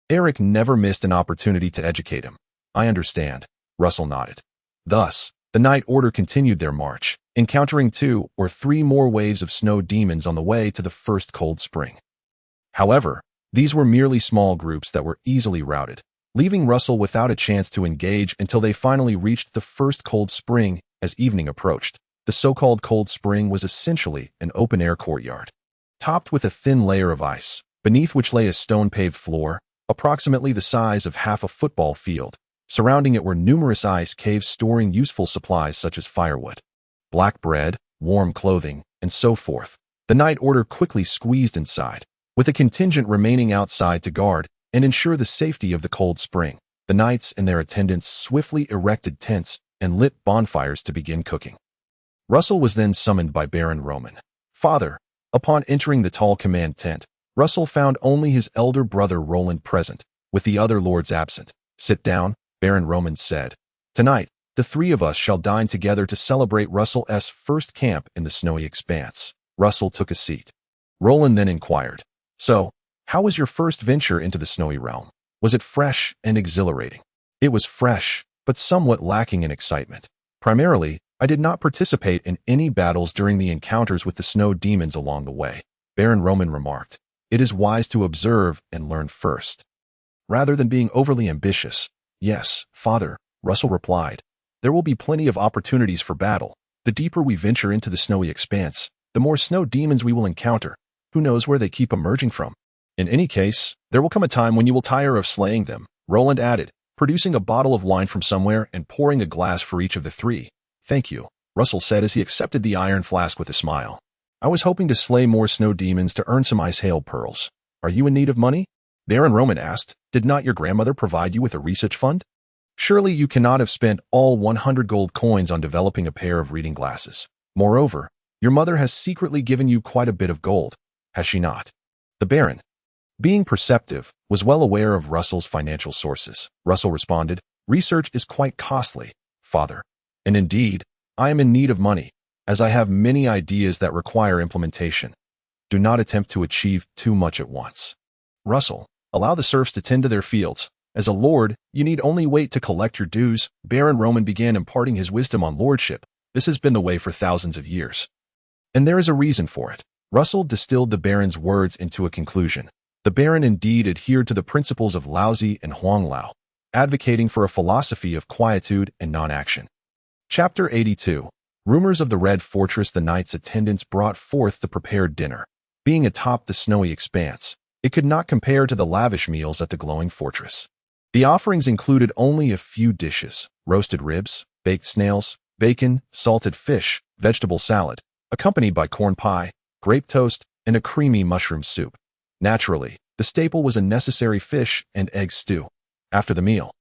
[SPEAKER 1] Eric never missed an opportunity to educate him. I understand, Russell nodded. Thus, the Night Order continued their march, encountering 2 or 3 more waves of snow demons on the way to the first cold spring. However, these were merely small groups that were easily routed, leaving Russell without a chance to engage until they finally reached the first cold spring. As evening approached, the so-called cold spring was essentially an open-air courtyard, topped with a thin layer of ice, beneath which lay a stone-paved floor, approximately the size of half a football field. Surrounding it were numerous ice caves storing useful supplies such as firewood, black bread, warm clothing, and so forth. The Night Order quickly squeezed inside, with a contingent remaining outside to guard and ensure the safety of the cold spring. The knights and their attendants swiftly erected tents and lit bonfires to begin cooking. Russell was then summoned by Baron Roman. Father, upon entering the tall command tent, Russell found only his elder brother Roland present, with the other lords absent. Sit down, Baron Roman said. Tonight, the 3 of us shall dine together to celebrate Russell's first camp in the snowy expanse. Russell took a seat. Roland then inquired, So, how was your first venture into the snowy realm? Was it fresh and exhilarating? It was fresh, but somewhat lacking in excitement. Primarily, I did not participate in any battles during the encounters with the snow demons along the way, Baron Roman remarked. It is wise to observe and learn first, rather than being overly ambitious. Yes, Father, Russell replied. There will be plenty of opportunities for battle. The deeper we venture into the snowy expanse, the more snow demons we will encounter. Who knows where they keep emerging from? In any case, there will come a time when you will tire of slaying them, Roland added, producing a bottle of wine from somewhere and pouring a glass for each of the 3. Thank you, Russell said as he accepted the iron flask with a smile. I was hoping to slay more snow demons to earn some ice hail pearls. Are you in need of money? Baron Roman asked. Did not your grandmother provide you with a research fund? Surely you cannot have spent all 100 gold coins on developing a pair of reading glasses. Moreover, your mother has secretly given you quite a bit of gold, has she not? The Baron, being perceptive, was well aware of Russell's financial sources. Russell responded, Research is quite costly, Father. And indeed, I am in need of money, as I have many ideas that require implementation. Do not attempt to achieve too much at once. Russell, allow the serfs to tend to their fields. As a lord, you need only wait to collect your dues. Baron Roman began imparting his wisdom on lordship. This has been the way for thousands of years. And there is a reason for it. Russell distilled the Baron's words into a conclusion. The Baron indeed adhered to the principles of Laozi and Huanglao, advocating for a philosophy of quietude and non-action. Chapter 82. Rumors of the Red Fortress. The knight's attendants brought forth the prepared dinner. Being atop the snowy expanse, it could not compare to the lavish meals at the glowing fortress. The offerings included only a few dishes: roasted ribs, baked snails, bacon, salted fish, vegetable salad, accompanied by corn pie, grape toast, and a creamy mushroom soup. Naturally, the staple was a necessary fish and egg stew. After the meal,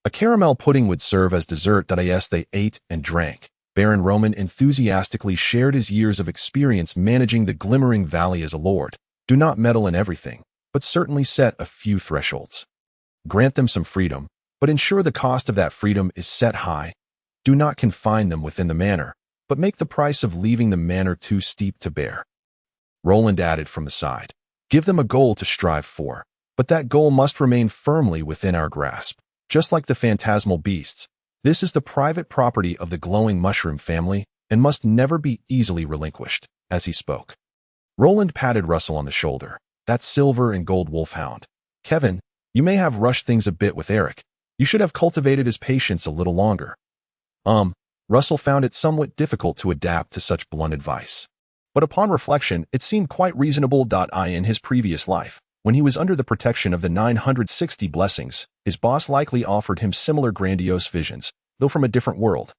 [SPEAKER 1] a caramel pudding would serve as dessert. As they ate and drank, Baron Roman enthusiastically shared his years of experience managing the glimmering valley as a lord. Do not meddle in everything, but certainly set a few thresholds. Grant them some freedom, but ensure the cost of that freedom is set high. Do not confine them within the manor, but make the price of leaving the manor too steep to bear. Roland added from the side. Give them a goal to strive for, but that goal must remain firmly within our grasp. Just like the phantasmal beasts, this is the private property of the glowing mushroom family and must never be easily relinquished. As he spoke, Roland patted Russell on the shoulder. That silver and gold wolfhound. Kevin, you may have rushed things a bit with Eric. You should have cultivated his patience a little longer. Russell found it somewhat difficult to adapt to such blunt advice. But upon reflection, it seemed quite reasonable. In his previous life, when he was under the protection of the 960 blessings, his boss likely offered him similar grandiose visions, though from a different world.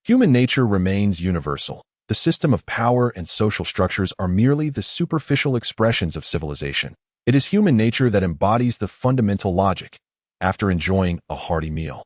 [SPEAKER 1] Human nature remains universal. The system of power and social structures are merely the superficial expressions of civilization. It is human nature that embodies the fundamental logic. After enjoying a hearty meal,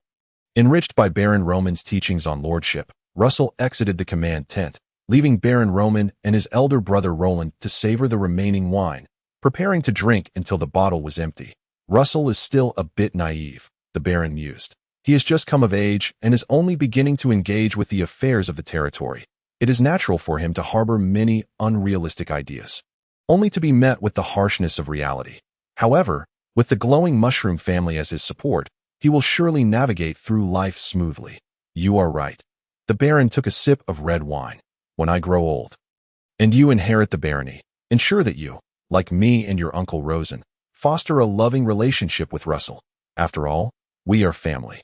[SPEAKER 1] enriched by Baron Roman's teachings on lordship, Russell exited the command tent, leaving Baron Roman and his elder brother Roland to savor the remaining wine, preparing to drink until the bottle was empty. Russell is still a bit naive. the Baron mused. He has just come of age and is only beginning to engage with the affairs of the territory. It is natural for him to harbor many unrealistic ideas, only to be met with the harshness of reality. However, with the glowing mushroom family as his support, he will surely navigate through life smoothly. You are right. The Baron took a sip of red wine. When I grow old, and you inherit the barony, ensure that you, like me and your Uncle Rosen, foster a loving relationship with Russell. After all, we are family.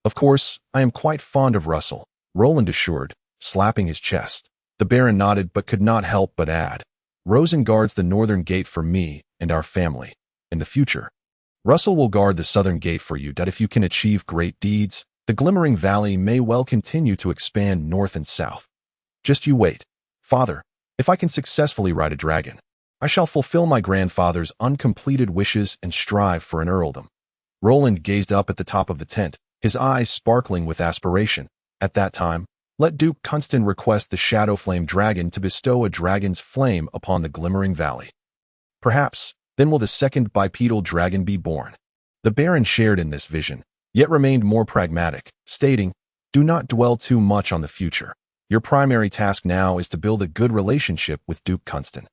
[SPEAKER 1] Of course, I am quite fond of Russell, Roland assured, slapping his chest. The Baron nodded but could not help but add, Rosen guards the northern gate for me and our family. In the future, Russell will guard the southern gate for you. That if you can achieve great deeds, the Glimmering Valley may well continue to expand north and south. Just you wait. Father, if I can successfully ride a dragon, I shall fulfill my grandfather's uncompleted wishes and strive for an earldom. Roland gazed up at the top of the tent, his eyes sparkling with aspiration. At that time, let Duke Kunston request the Shadow Flame Dragon to bestow a dragon's flame upon the Glimmering Valley. Perhaps, then will the second bipedal dragon be born. The Baron shared in this vision, yet remained more pragmatic, stating, do not dwell too much on the future. Your primary task now is to build a good relationship with Duke Kunston.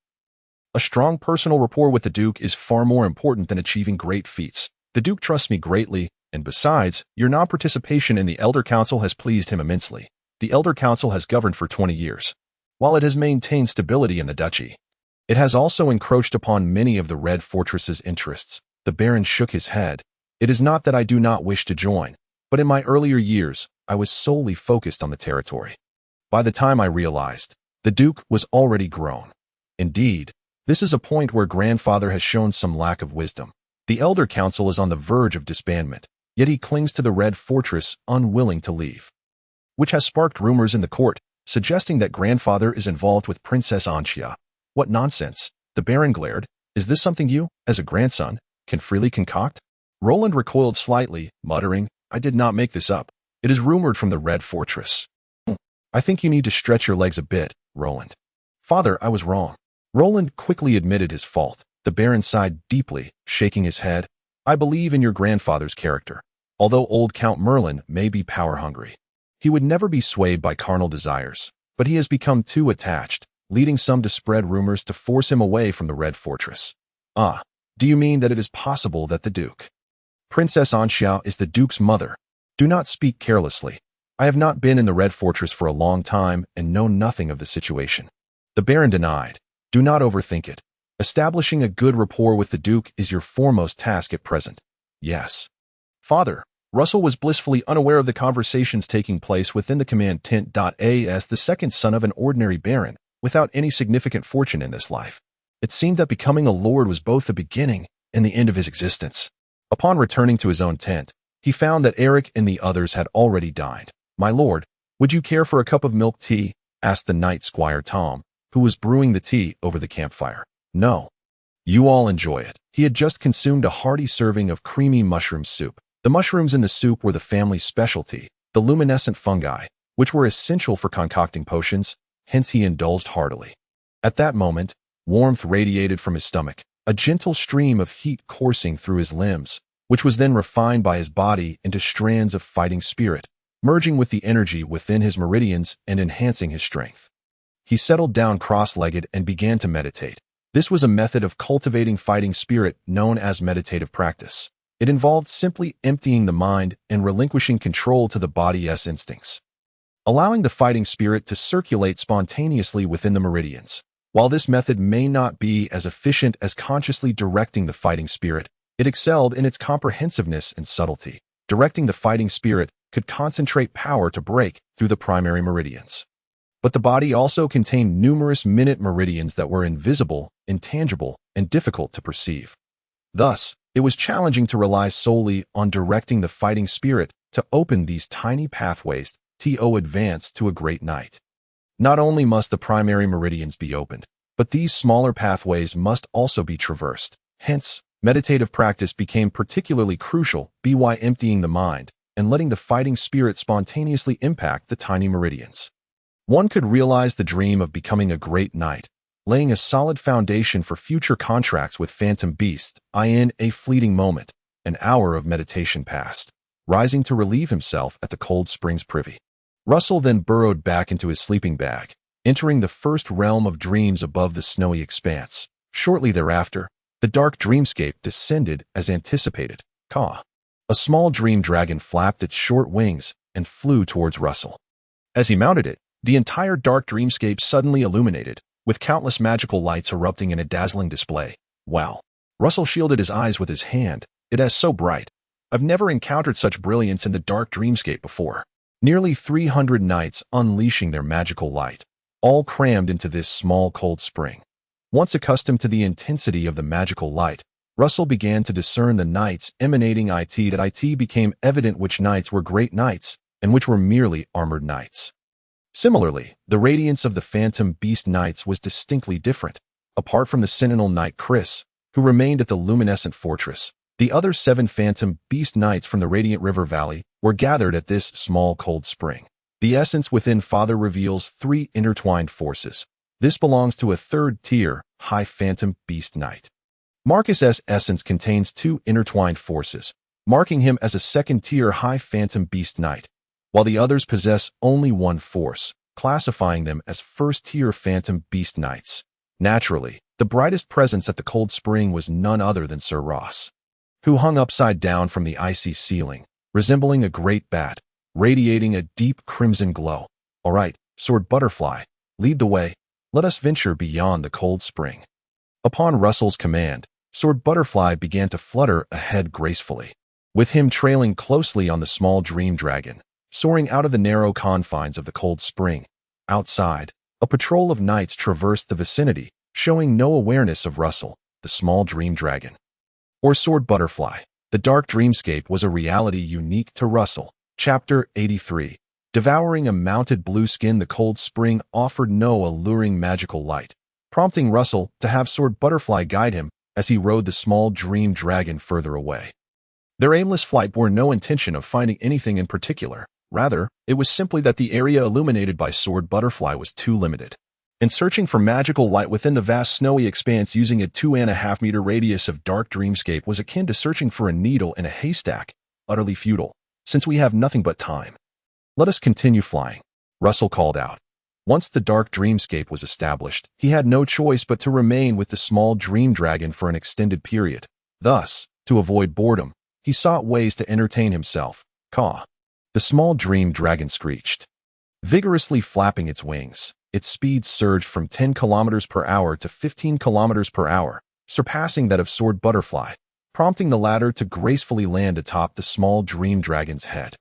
[SPEAKER 1] A strong personal rapport with the Duke is far more important than achieving great feats. The Duke trusts me greatly, and besides, your non-participation in the Elder Council has pleased him immensely. The Elder Council has governed for 20 years. While it has maintained stability in the duchy, it has also encroached upon many of the Red Fortress's interests. The Baron shook his head. It is not that I do not wish to join, but in my earlier years, I was solely focused on the territory. By the time I realized, the Duke was already grown. Indeed, this is a point where grandfather has shown some lack of wisdom. The Elder Council is on the verge of disbandment, yet he clings to the Red Fortress, unwilling to leave, which has sparked rumors in the court, suggesting that grandfather is involved with Princess Anxia. What nonsense! The Baron glared. Is this something you, as a grandson, can freely concoct? Roland recoiled slightly, muttering, I did not make this up. It is rumored from the Red Fortress. I think you need to stretch your legs a bit, Roland. Father, I was wrong. Roland quickly admitted his fault. The Baron sighed deeply, shaking his head. I believe in your grandfather's character. Although old Count Merlin may be power-hungry, he would never be swayed by carnal desires, but he has become too attached, leading some to spread rumors to force him away from the Red Fortress. Ah, do you mean that it is possible that the Duke? Princess Anxia is the Duke's mother. Do not speak carelessly. I have not been in the Red Fortress for a long time and know nothing of the situation. The Baron denied. Do not overthink it. Establishing a good rapport with the Duke is your foremost task at present. Yes. Father, Russell was blissfully unaware of the conversations taking place within the command tent. As the second son of an ordinary baron, without any significant fortune in this life, it seemed that becoming a lord was both the beginning and the end of his existence. Upon returning to his own tent, he found that Eric and the others had already dined. My lord, would you care for a cup of milk tea? Asked the knight Squire Tom, who was brewing the tea over the campfire. No. You all enjoy it. He had just consumed a hearty serving of creamy mushroom soup. The mushrooms in the soup were the family's specialty, the luminescent fungi, which were essential for concocting potions, hence he indulged heartily. At that moment, warmth radiated from his stomach, a gentle stream of heat coursing through his limbs, which was then refined by his body into strands of fighting spirit, merging with the energy within his meridians and enhancing his strength. He settled down cross-legged and began to meditate. This was a method of cultivating fighting spirit known as meditative practice. It involved simply emptying the mind and relinquishing control to the body's instincts, allowing the fighting spirit to circulate spontaneously within the meridians. While this method may not be as efficient as consciously directing the fighting spirit, it excelled in its comprehensiveness and subtlety. Directing the fighting spirit could concentrate power to break through the primary meridians. But the body also contained numerous minute meridians that were invisible, intangible, and difficult to perceive. Thus, it was challenging to rely solely on directing the fighting spirit to open these tiny pathways to advance to a great knight. Not only must the primary meridians be opened, but these smaller pathways must also be traversed. Hence, meditative practice became particularly crucial by emptying the mind and letting the fighting spirit spontaneously impact the tiny meridians. One could realize the dream of becoming a great knight, laying a solid foundation for future contracts with phantom beasts. In a fleeting moment, an hour of meditation passed. rising to relieve himself at the cold spring's privy. Russell then burrowed back into his sleeping bag, entering the first realm of dreams above the snowy expanse. Shortly thereafter, the dark dreamscape descended as anticipated. Caw. A small dream dragon flapped its short wings and flew towards Russell. As he mounted it, the entire dark dreamscape suddenly illuminated, with countless magical lights erupting in a dazzling display. Wow. Russell shielded his eyes with his hand. It is so bright. I've never encountered such brilliance in the dark dreamscape before. Nearly 300 knights unleashing their magical light, all crammed into this small cold spring. Once accustomed to the intensity of the magical light, Russell began to discern the knights emanating it became evident which knights were great knights and which were merely armored knights. Similarly, the radiance of the phantom beast knights was distinctly different. Apart from the sentinel knight Chris, who remained at the luminescent fortress, the other 7 phantom beast knights from the Radiant River Valley were gathered at this small cold spring. The essence within Father reveals 3 intertwined forces. This belongs to a 3rd-tier, high phantom beast knight. Marcus's essence contains 2 intertwined forces, marking him as a 2nd-tier high phantom beast knight, while the others possess only 1 force, classifying them as 1st-tier phantom beast knights. Naturally, the brightest presence at the cold spring was none other than Sir Ross, who hung upside down from the icy ceiling, resembling a great bat, radiating a deep crimson glow. All right, Sword Butterfly, lead the way. Let us venture beyond the cold spring. Upon Russell's command, Sword Butterfly began to flutter ahead gracefully, with him trailing closely on the small dream dragon, soaring out of the narrow confines of the cold spring. Outside, a patrol of knights traversed the vicinity, showing no awareness of Russell, the small dream dragon, or Sword Butterfly. The dark dreamscape was a reality unique to Russell. Chapter 83. Devouring a mounted blue skin. The cold spring offered no alluring magical light, prompting Russell to have Sword Butterfly guide him as he rode the small dream dragon further away. Their aimless flight bore no intention of finding anything in particular. Rather, it was simply that the area illuminated by Sword Butterfly was too limited. And searching for magical light within the vast snowy expanse using a 2.5-meter radius of dark dreamscape was akin to searching for a needle in a haystack, utterly futile, since we have nothing but time. Let us continue flying, Russell called out. Once the dark dreamscape was established, he had no choice but to remain with the small dream dragon for an extended period. Thus, to avoid boredom, he sought ways to entertain himself. Caw. The small dream dragon screeched, vigorously flapping its wings. Its speed surged from 10 kilometers per hour to 15 kilometers per hour, surpassing that of Sword Butterfly, prompting the latter to gracefully land atop the small dream dragon's head.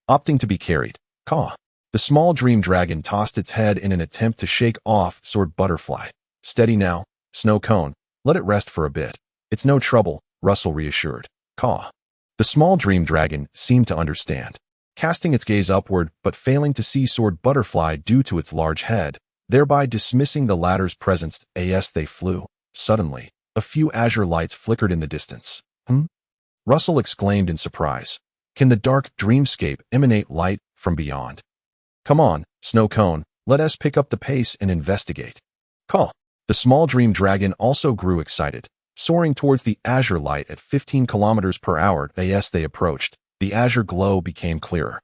[SPEAKER 1] Opting to be carried. Caw. The small dream dragon tossed its head in an attempt to shake off Sword Butterfly. Steady now, Snow Cone. Let it rest for a bit. It's no trouble, Russell reassured. Caw. The small dream dragon seemed to understand, casting its gaze upward but failing to see Sword Butterfly due to its large head, thereby dismissing the latter's presence as they flew. Suddenly, a few azure lights flickered in the distance. Russell exclaimed in surprise. Can the dark dreamscape emanate light from beyond? Come on, Snow Cone, let us pick up the pace and investigate. Caw. The small dream dragon also grew excited, soaring towards the azure light at 15 kilometers per hour as they approached. The azure glow became clearer,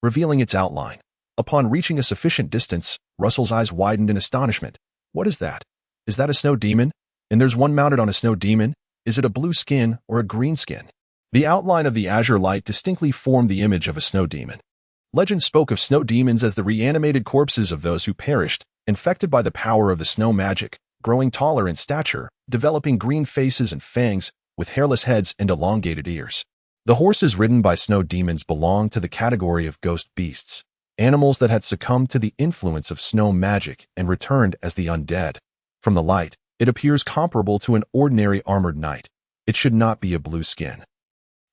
[SPEAKER 1] revealing its outline. Upon reaching a sufficient distance, Russell's eyes widened in astonishment. What is that? Is that a snow demon? And there's one mounted on a snow demon? Is it a blue skin or a green skin? The outline of the azure light distinctly formed the image of a snow demon. Legend spoke of snow demons as the reanimated corpses of those who perished, infected by the power of the snow magic, growing taller in stature, developing green faces and fangs, with hairless heads and elongated ears. The horses ridden by snow demons belonged to the category of ghost beasts, animals that had succumbed to the influence of snow magic and returned as the undead. From the light, it appears comparable to an ordinary armored knight. It should not be a blue skin.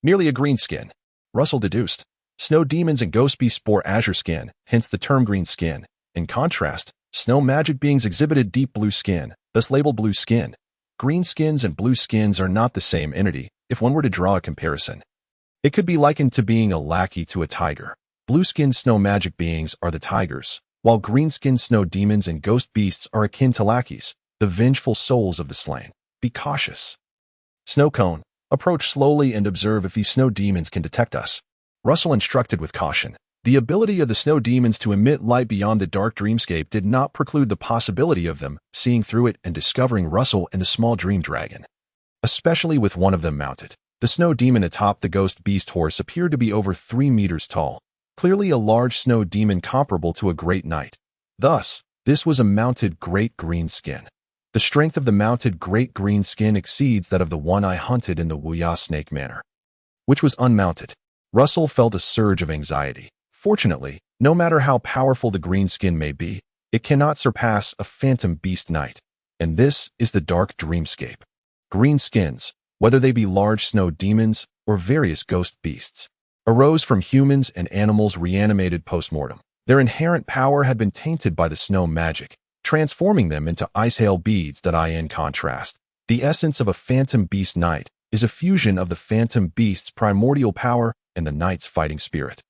[SPEAKER 1] Merely a green skin, Russell deduced. Snow demons and ghost beasts bore azure skin, hence the term green skin. In contrast, snow magic beings exhibited deep blue skin, thus labeled blue skin. Green skins and blue skins are not the same entity, if one were to draw a comparison. It could be likened to being a lackey to a tiger. Blue-skinned snow magic beings are the tigers, while green-skinned snow demons and ghost beasts are akin to lackeys, the vengeful souls of the slain. Be cautious. Snow Cone, approach slowly and observe if these snow demons can detect us. Russell instructed with caution. The ability of the snow demons to emit light beyond the dark dreamscape did not preclude the possibility of them seeing through it and discovering Russell and the small dream dragon, especially with one of them mounted. The snow demon atop the ghost beast horse appeared to be over 3 meters tall, clearly a large snow demon comparable to a great knight. Thus, this was a mounted great green skin. The strength of the mounted great green skin exceeds that of the one I hunted in the Wuya Snake Manor, which was unmounted. Russell felt a surge of anxiety. Fortunately, no matter how powerful the green skin may be, it cannot surpass a phantom beast knight. And this is the dark dreamscape. Green skins, whether they be large snow demons or various ghost beasts, arose from humans and animals reanimated post-mortem. Their inherent power had been tainted by the snow magic, transforming them into ice hail beads that in contrast. The essence of a phantom beast knight is a fusion of the phantom beast's primordial power and the knight's fighting spirit.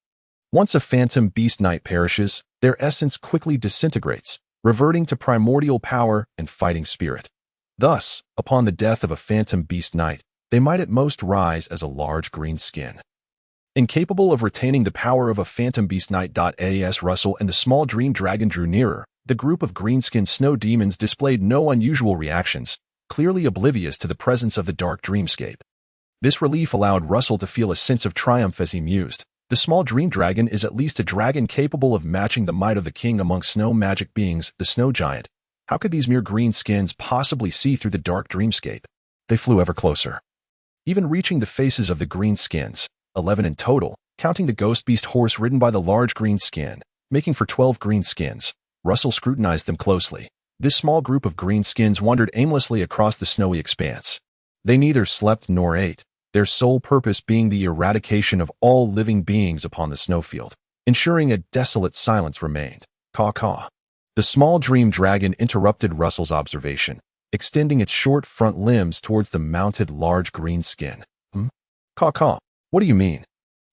[SPEAKER 1] Once a phantom beast knight perishes, their essence quickly disintegrates, reverting to primordial power and fighting spirit. Thus, upon the death of a phantom beast knight, they might at most rise as a large green skin. Incapable of retaining the power of a phantom beast knight. As Russell and the small dream dragon drew nearer, the group of green-skinned snow demons displayed no unusual reactions, clearly oblivious to the presence of the dark dreamscape. This relief allowed Russell to feel a sense of triumph as he mused. The small dream dragon is at least a dragon capable of matching the might of the king among snow magic beings, the snow giant. How could these mere green skins possibly see through the dark dreamscape? They flew ever closer, even reaching the faces of the green skins, 11 in total, counting the ghost beast horse ridden by the large green skin, making for 12 green skins. Russell scrutinized them closely. This small group of green skins wandered aimlessly across the snowy expanse. They neither slept nor ate, their sole purpose being the eradication of all living beings upon the snowfield, ensuring a desolate silence remained. Caw-caw. The small dream dragon interrupted Russell's observation, extending its short front limbs towards the mounted large green skin. Caw-caw. What do you mean?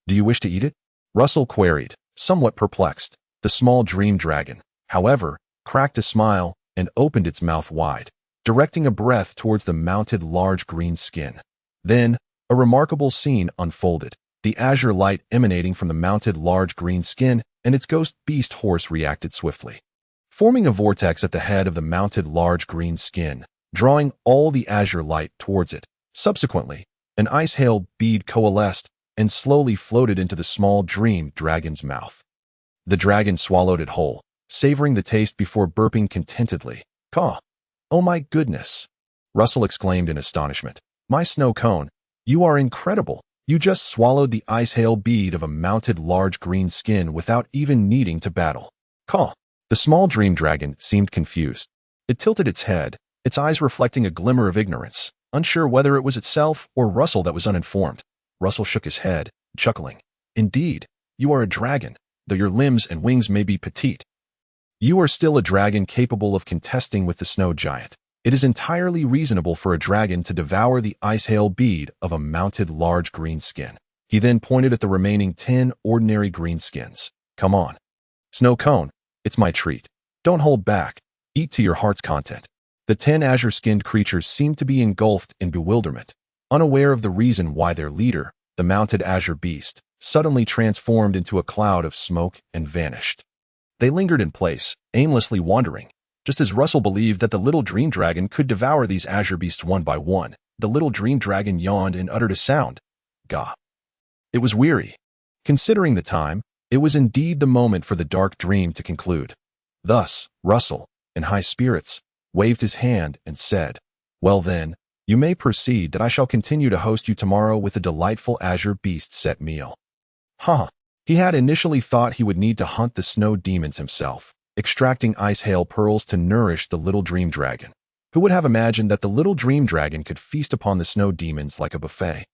[SPEAKER 1] Do you wish to eat it? Russell queried, somewhat perplexed. The small dream dragon, however, cracked a smile and opened its mouth wide, directing a breath towards the mounted large green skin. Then, a remarkable scene unfolded. The azure light emanating from the mounted large green skin and its ghost beast horse reacted swiftly, forming a vortex at the head of the mounted large green skin, drawing all the azure light towards it. Subsequently, an ice hail bead coalesced and slowly floated into the small dream dragon's mouth. The dragon swallowed it whole, savoring the taste before burping contentedly. Caw. Oh my goodness! Russell exclaimed in astonishment. My snow cone, you are incredible. You just swallowed the ice hail bead of a mounted large green skin without even needing to battle. Caw. The small dream dragon seemed confused. It tilted its head, its eyes reflecting a glimmer of ignorance, unsure whether it was itself or Russell that was uninformed. Russell shook his head, chuckling. Indeed, you are a dragon, though your limbs and wings may be petite. You are still a dragon capable of contesting with the snow giant. It is entirely reasonable for a dragon to devour the ice hail bead of a mounted large green skin. He then pointed at the remaining 10 ordinary green skins. Come on. Snow cone, it's my treat. Don't hold back. Eat to your heart's content. The 10 azure-skinned creatures seemed to be engulfed in bewilderment, unaware of the reason why their leader, the mounted azure beast, suddenly transformed into a cloud of smoke and vanished. They lingered in place, aimlessly wandering. Just as Russell believed that the little dream dragon could devour these azure beasts one by one, the little dream dragon yawned and uttered a sound. Gah. It was weary. Considering the time, it was indeed the moment for the dark dream to conclude. Thus, Russell, in high spirits, waved his hand and said, Well then, you may proceed that I shall continue to host you tomorrow with a delightful azure beast set meal. He had initially thought he would need to hunt the snow demons himself, extracting ice hail pearls to nourish the little dream dragon. Who would have imagined that the little dream dragon could feast upon the snow demons like a buffet?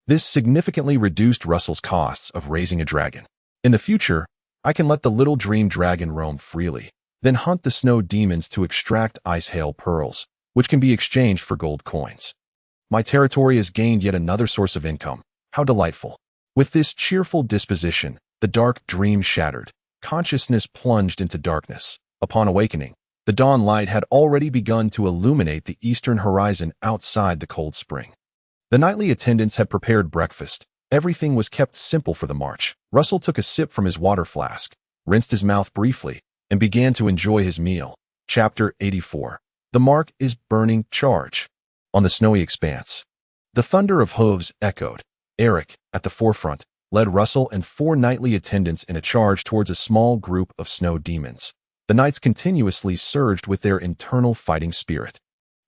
[SPEAKER 1] This significantly reduced Russell's costs of raising a dragon. In the future, I can let the little dream dragon roam freely, then hunt the snow demons to extract ice hail pearls, which can be exchanged for gold coins. My territory has gained yet another source of income. How delightful. With this cheerful disposition, the dark dream shattered. Consciousness plunged into darkness. Upon awakening, the dawn light had already begun to illuminate the eastern horizon outside the cold spring. The nightly attendants had prepared breakfast, Everything was kept simple for the march. Russell took a sip from his water flask, rinsed his mouth briefly, and began to enjoy his meal. Chapter 84. The mark is burning charge. On the snowy expanse, the thunder of hooves echoed. Eric, at the forefront, led Russell and 4 knightly attendants in a charge towards a small group of snow demons. The knights continuously surged with their internal fighting spirit,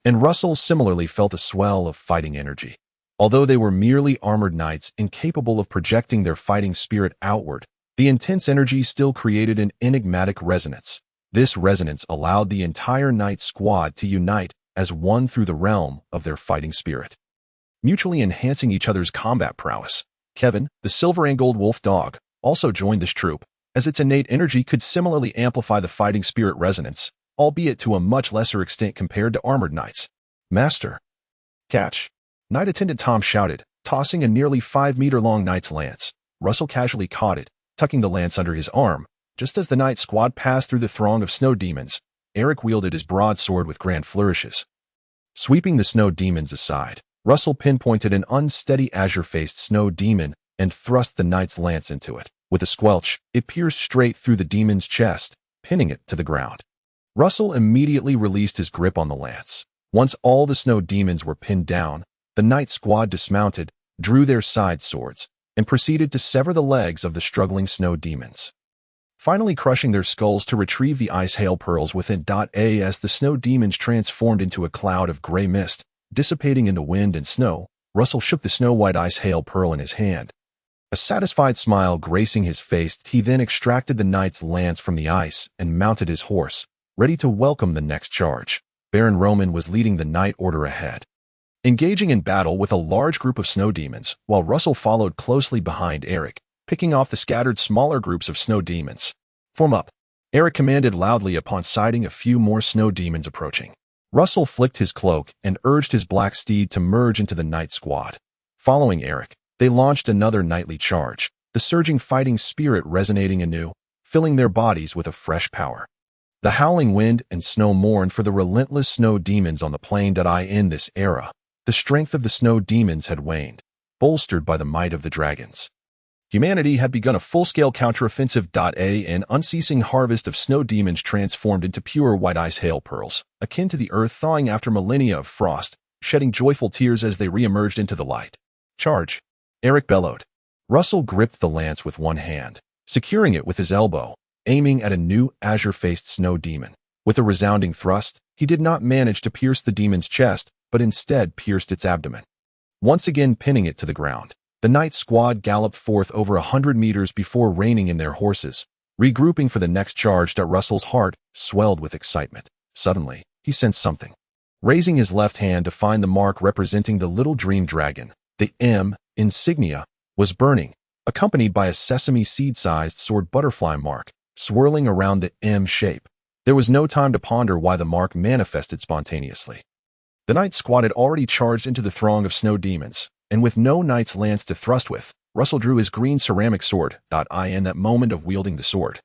[SPEAKER 1] and Russell similarly felt a swell of fighting energy. Although they were merely armored knights incapable of projecting their fighting spirit outward, the intense energy still created an enigmatic resonance. This resonance allowed the entire knight squad to unite as one through the realm of their fighting spirit, mutually enhancing each other's combat prowess. Kevin, the silver and gold wolf dog, also joined this troop, as its innate energy could similarly amplify the fighting spirit resonance, albeit to a much lesser extent compared to armored knights. Master. Catch. Knight attendant Tom shouted, tossing a nearly 5-meter-long knight's lance. Russell casually caught it, tucking the lance under his arm. Just as the knight squad passed through the throng of snow demons, Eric wielded his broadsword with grand flourishes. Sweeping the snow demons aside, Russell pinpointed an unsteady azure-faced snow demon and thrust the knight's lance into it. With a squelch, it pierced straight through the demon's chest, pinning it to the ground. Russell immediately released his grip on the lance. Once all the snow demons were pinned down, the knight squad dismounted, drew their side swords, and proceeded to sever the legs of the struggling snow demons, finally crushing their skulls to retrieve the ice hail pearls within. As the snow demons transformed into a cloud of gray mist, dissipating in the wind and snow, Russell shook the snow-white ice hail pearl in his hand. A satisfied smile gracing his face, he then extracted the knight's lance from the ice and mounted his horse, ready to welcome the next charge. Baron Roman was leading the knight order ahead, engaging in battle with a large group of snow demons, while Russell followed closely behind Eric, picking off the scattered smaller groups of snow demons. Form up, Eric commanded loudly upon sighting a few more snow demons approaching. Russell flicked his cloak and urged his black steed to merge into the knight squad. Following Eric, they launched another knightly charge, the surging fighting spirit resonating anew, filling their bodies with a fresh power. The howling wind and snow mourned for the relentless snow demons on the plain. In this era, the strength of the snow demons had waned, bolstered by the might of the dragons. Humanity had begun a full-scale counteroffensive. An unceasing harvest of snow demons transformed into pure white ice hail pearls, akin to the earth thawing after millennia of frost, shedding joyful tears as they re-emerged into the light. Charge! Eric bellowed. Russell gripped the lance with one hand, securing it with his elbow, aiming at a new azure-faced snow demon. With a resounding thrust, he did not manage to pierce the demon's chest, but instead pierced its abdomen, once again pinning it to the ground. The knight squad galloped forth over 100 meters before reining in their horses, regrouping for the next charge. Russell's heart swelled with excitement. Suddenly, he sensed something. Raising his left hand to find the mark representing the little dream dragon, the M insignia was burning, accompanied by a sesame seed-sized sword butterfly mark, swirling around the M shape. There was no time to ponder why the mark manifested spontaneously. The knight squad had already charged into the throng of snow demons, and with no knight's lance to thrust with, Russell drew his green ceramic sword. In that moment of wielding the sword,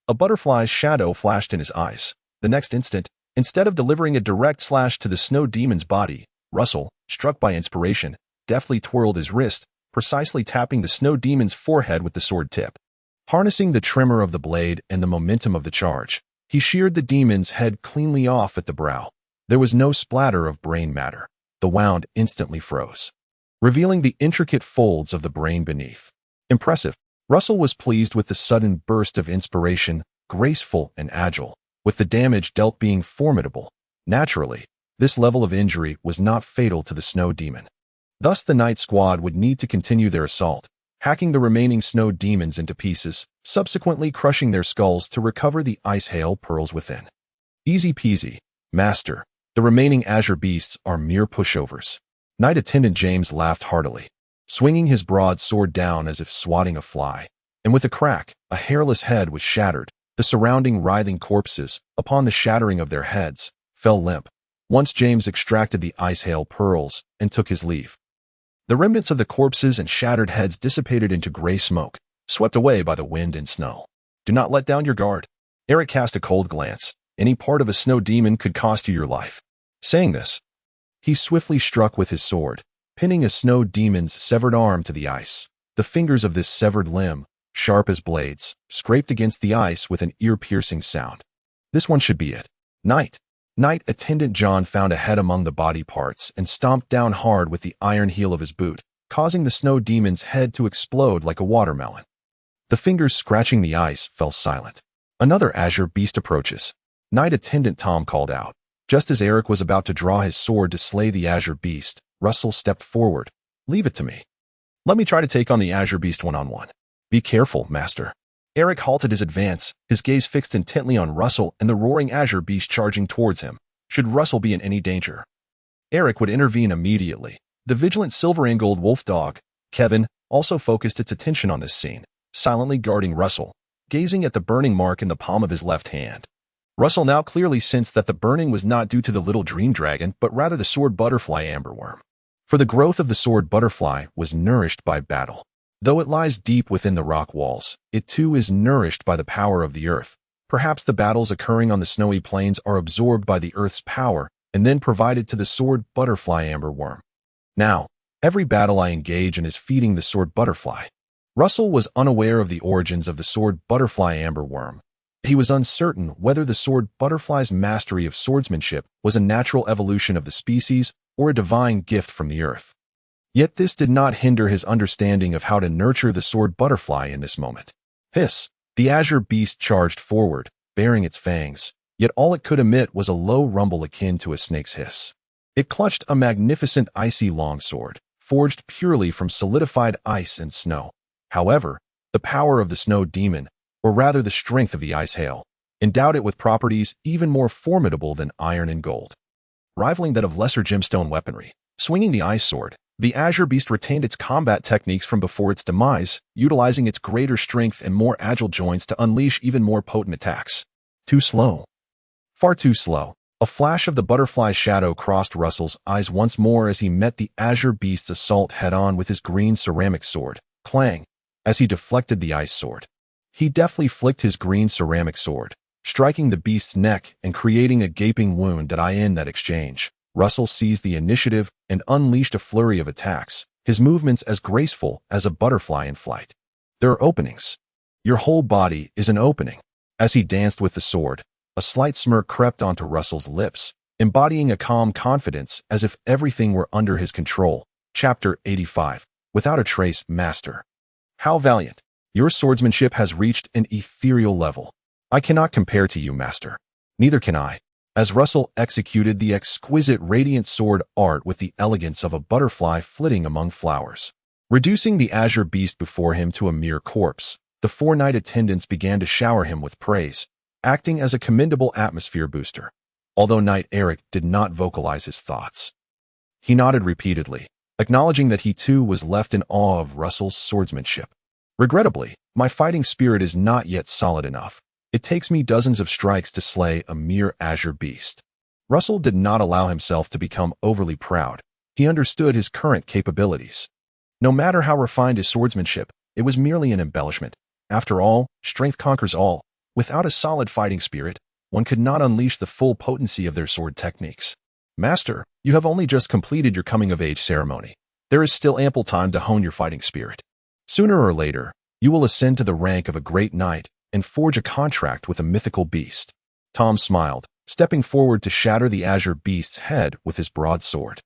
[SPEAKER 1] a butterfly's shadow flashed in his eyes. The next instant, instead of delivering a direct slash to the snow demon's body, Russell, struck by inspiration, deftly twirled his wrist, precisely tapping the snow demon's forehead with the sword tip. Harnessing the tremor of the blade and the momentum of the charge, he sheared the demon's head cleanly off at the brow. There was no splatter of brain matter. The wound instantly froze, revealing the intricate folds of the brain beneath. Impressive. Russell was pleased with the sudden burst of inspiration, graceful and agile, with the damage dealt being formidable. Naturally, this level of injury was not fatal to the snow demon. Thus the knight squad would need to continue their assault, hacking the remaining snow demons into pieces, subsequently crushing their skulls to recover the ice hail pearls within. Easy peasy, master. The remaining azure beasts are mere pushovers. Knight attendant James laughed heartily, swinging his broad sword down as if swatting a fly, and with a crack, a hairless head was shattered. The surrounding writhing corpses, upon the shattering of their heads, fell limp, once James extracted the ice hail pearls and took his leave. The remnants of the corpses and shattered heads dissipated into gray smoke, swept away by the wind and snow. Do not let down your guard. Eric cast a cold glance. Any part of a snow demon could cost you your life. Saying this, he swiftly struck with his sword, pinning a snow demon's severed arm to the ice. The fingers of this severed limb, sharp as blades, scraped against the ice with an ear-piercing sound. This one should be it. Knight. Knight attendant John found a head among the body parts and stomped down hard with the iron heel of his boot, causing the snow demon's head to explode like a watermelon. The fingers scratching the ice fell silent. Another azure beast approaches. Knight attendant Tom called out. Just as Eric was about to draw his sword to slay the azure beast, Russell stepped forward. Leave it to me. Let me try to take on the azure beast one-on-one. Be careful, master. Eric halted his advance, his gaze fixed intently on Russell and the roaring azure beast charging towards him. Should Russell be in any danger, Eric would intervene immediately. The vigilant silver and gold wolf dog, Kevin, also focused its attention on this scene, silently guarding Russell, gazing at the burning mark in the palm of his left hand. Russell now clearly sensed that the burning was not due to the little dream dragon, but rather the sword butterfly amberworm. For the growth of the sword butterfly was nourished by battle. Though it lies deep within the rock walls, it too is nourished by the power of the earth. Perhaps the battles occurring on the snowy plains are absorbed by the earth's power and then provided to the sword butterfly amberworm. Now, every battle I engage in is feeding the sword butterfly. Russell was unaware of the origins of the sword butterfly amberworm. He was uncertain whether the sword butterfly's mastery of swordsmanship was a natural evolution of the species or a divine gift from the earth. Yet this did not hinder his understanding of how to nurture the sword butterfly in this moment. Hiss! The azure beast charged forward, baring its fangs, yet all it could emit was a low rumble akin to a snake's hiss. It clutched a magnificent icy longsword, forged purely from solidified ice and snow. However, the power of the snow demon, or rather the strength of the ice hail, endowed it with properties even more formidable than iron and gold. Rivaling that of lesser gemstone weaponry, swinging the ice sword, the azure beast retained its combat techniques from before its demise, utilizing its greater strength and more agile joints to unleash even more potent attacks. Too slow. Far too slow. A flash of the butterfly's shadow crossed Russell's eyes once more as he met the azure beast's assault head-on with his green ceramic sword. Clang! As he deflected the ice sword. He deftly flicked his green ceramic sword, striking the beast's neck and creating a gaping wound in that exchange. Russell seized the initiative and unleashed a flurry of attacks, his movements as graceful as a butterfly in flight. There are openings. Your whole body is an opening. As he danced with the sword, a slight smirk crept onto Russell's lips, embodying a calm confidence as if everything were under his control. Chapter 85. Without a trace, master. How valiant. Your swordsmanship has reached an ethereal level. I cannot compare to you, master. Neither can I. As Russell executed the exquisite radiant sword art with the elegance of a butterfly flitting among flowers. Reducing the azure beast before him to a mere corpse, the four knight attendants began to shower him with praise, acting as a commendable atmosphere booster. Although Knight Eric did not vocalize his thoughts. He nodded repeatedly, acknowledging that he too was left in awe of Russell's swordsmanship. Regrettably, my fighting spirit is not yet solid enough. It takes me dozens of strikes to slay a mere azure beast. Russell did not allow himself to become overly proud. He understood his current capabilities. No matter how refined his swordsmanship, it was merely an embellishment. After all, strength conquers all. Without a solid fighting spirit, one could not unleash the full potency of their sword techniques. Master, you have only just completed your coming-of-age ceremony. There is still ample time to hone your fighting spirit. Sooner or later, you will ascend to the rank of a great knight and forge a contract with a mythical beast. Tom smiled, stepping forward to shatter the azure beast's head with his broadsword.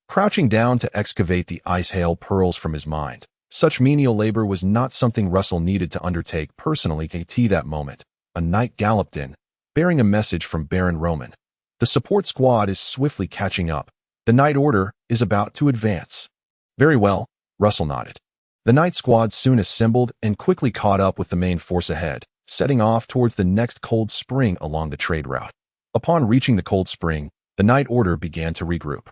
[SPEAKER 1] Crouching down to excavate the ice hail pearls from his mind, such menial labor was not something Russell needed to undertake personally. At that moment, a knight galloped in, bearing a message from Baron Roman. The support squad is swiftly catching up. The knight order is about to advance. Very well, Russell nodded. The knight squad soon assembled and quickly caught up with the main force ahead, setting off towards the next cold spring along the trade route. Upon reaching the cold spring, the knight order began to regroup.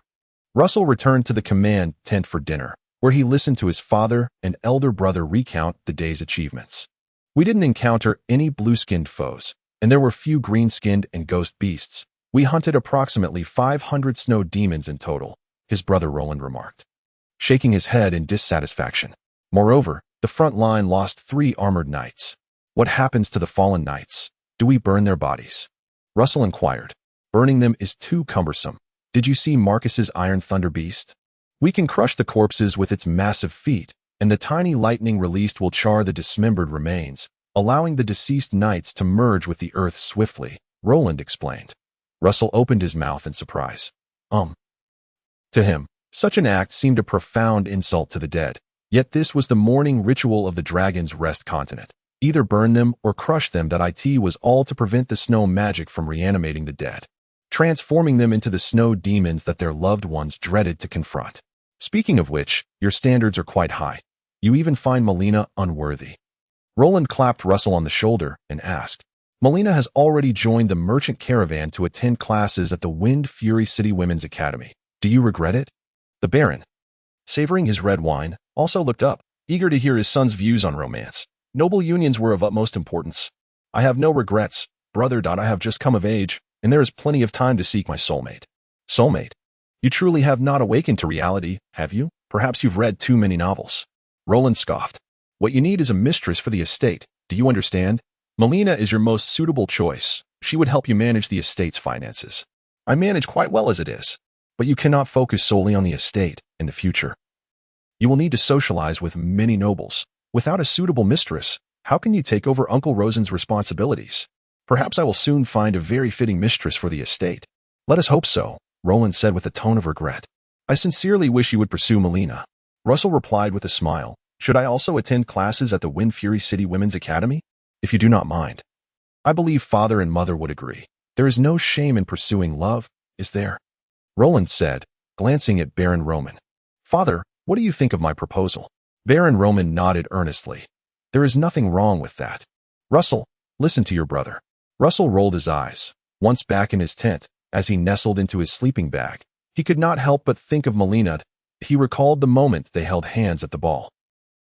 [SPEAKER 1] Russell returned to the command tent for dinner, where he listened to his father and elder brother recount the day's achievements. We didn't encounter any blue-skinned foes, and there were few green-skinned and ghost beasts. We hunted approximately 500 snow demons in total, his brother Roland remarked, shaking his head in dissatisfaction. Moreover, the front line lost 3 armored knights. What happens to the fallen knights? Do we burn their bodies? Russell inquired. Burning them is too cumbersome. Did you see Marcus's Iron Thunder Beast? We can crush the corpses with its massive feet, and the tiny lightning released will char the dismembered remains, allowing the deceased knights to merge with the earth swiftly, Roland explained. Russell opened his mouth in surprise. To him, such an act seemed a profound insult to the dead. Yet this was the mourning ritual of the Dragon's Rest continent. Either burn them or crush them. It was all to prevent the snow magic from reanimating the dead, transforming them into the snow demons that their loved ones dreaded to confront. Speaking of which, your standards are quite high. You even find Melina unworthy. Roland clapped Russell on the shoulder and asked, Melina has already joined the merchant caravan to attend classes at the Wind Fury City Women's Academy. Do you regret it? The Baron, savoring his red wine, also looked up, eager to hear his son's views on romance. Noble unions were of utmost importance. I have no regrets, brother. I have just come of age, and there is plenty of time to seek my soulmate. Soulmate? You truly have not awakened to reality, have you? Perhaps you've read too many novels. Roland scoffed. What you need is a mistress for the estate. Do you understand? Melina is your most suitable choice. She would help you manage the estate's finances. I manage quite well as it is. But you cannot focus solely on the estate in the future. You will need to socialize with many nobles. Without a suitable mistress, how can you take over Uncle Rosen's responsibilities? Perhaps I will soon find a very fitting mistress for the estate. Let us hope so, Roland said with a tone of regret. I sincerely wish you would pursue Melina. Russell replied with a smile. Should I also attend classes at the Wind Fury City Women's Academy? If you do not mind. I believe father and mother would agree. There is no shame in pursuing love, is there? Roland said, glancing at Baron Roman. Father, what do you think of my proposal? Baron Roman nodded earnestly. There is nothing wrong with that. Russell, listen to your brother. Russell rolled his eyes. Once back in his tent, as he nestled into his sleeping bag, he could not help but think of Melina. He recalled the moment they held hands at the ball,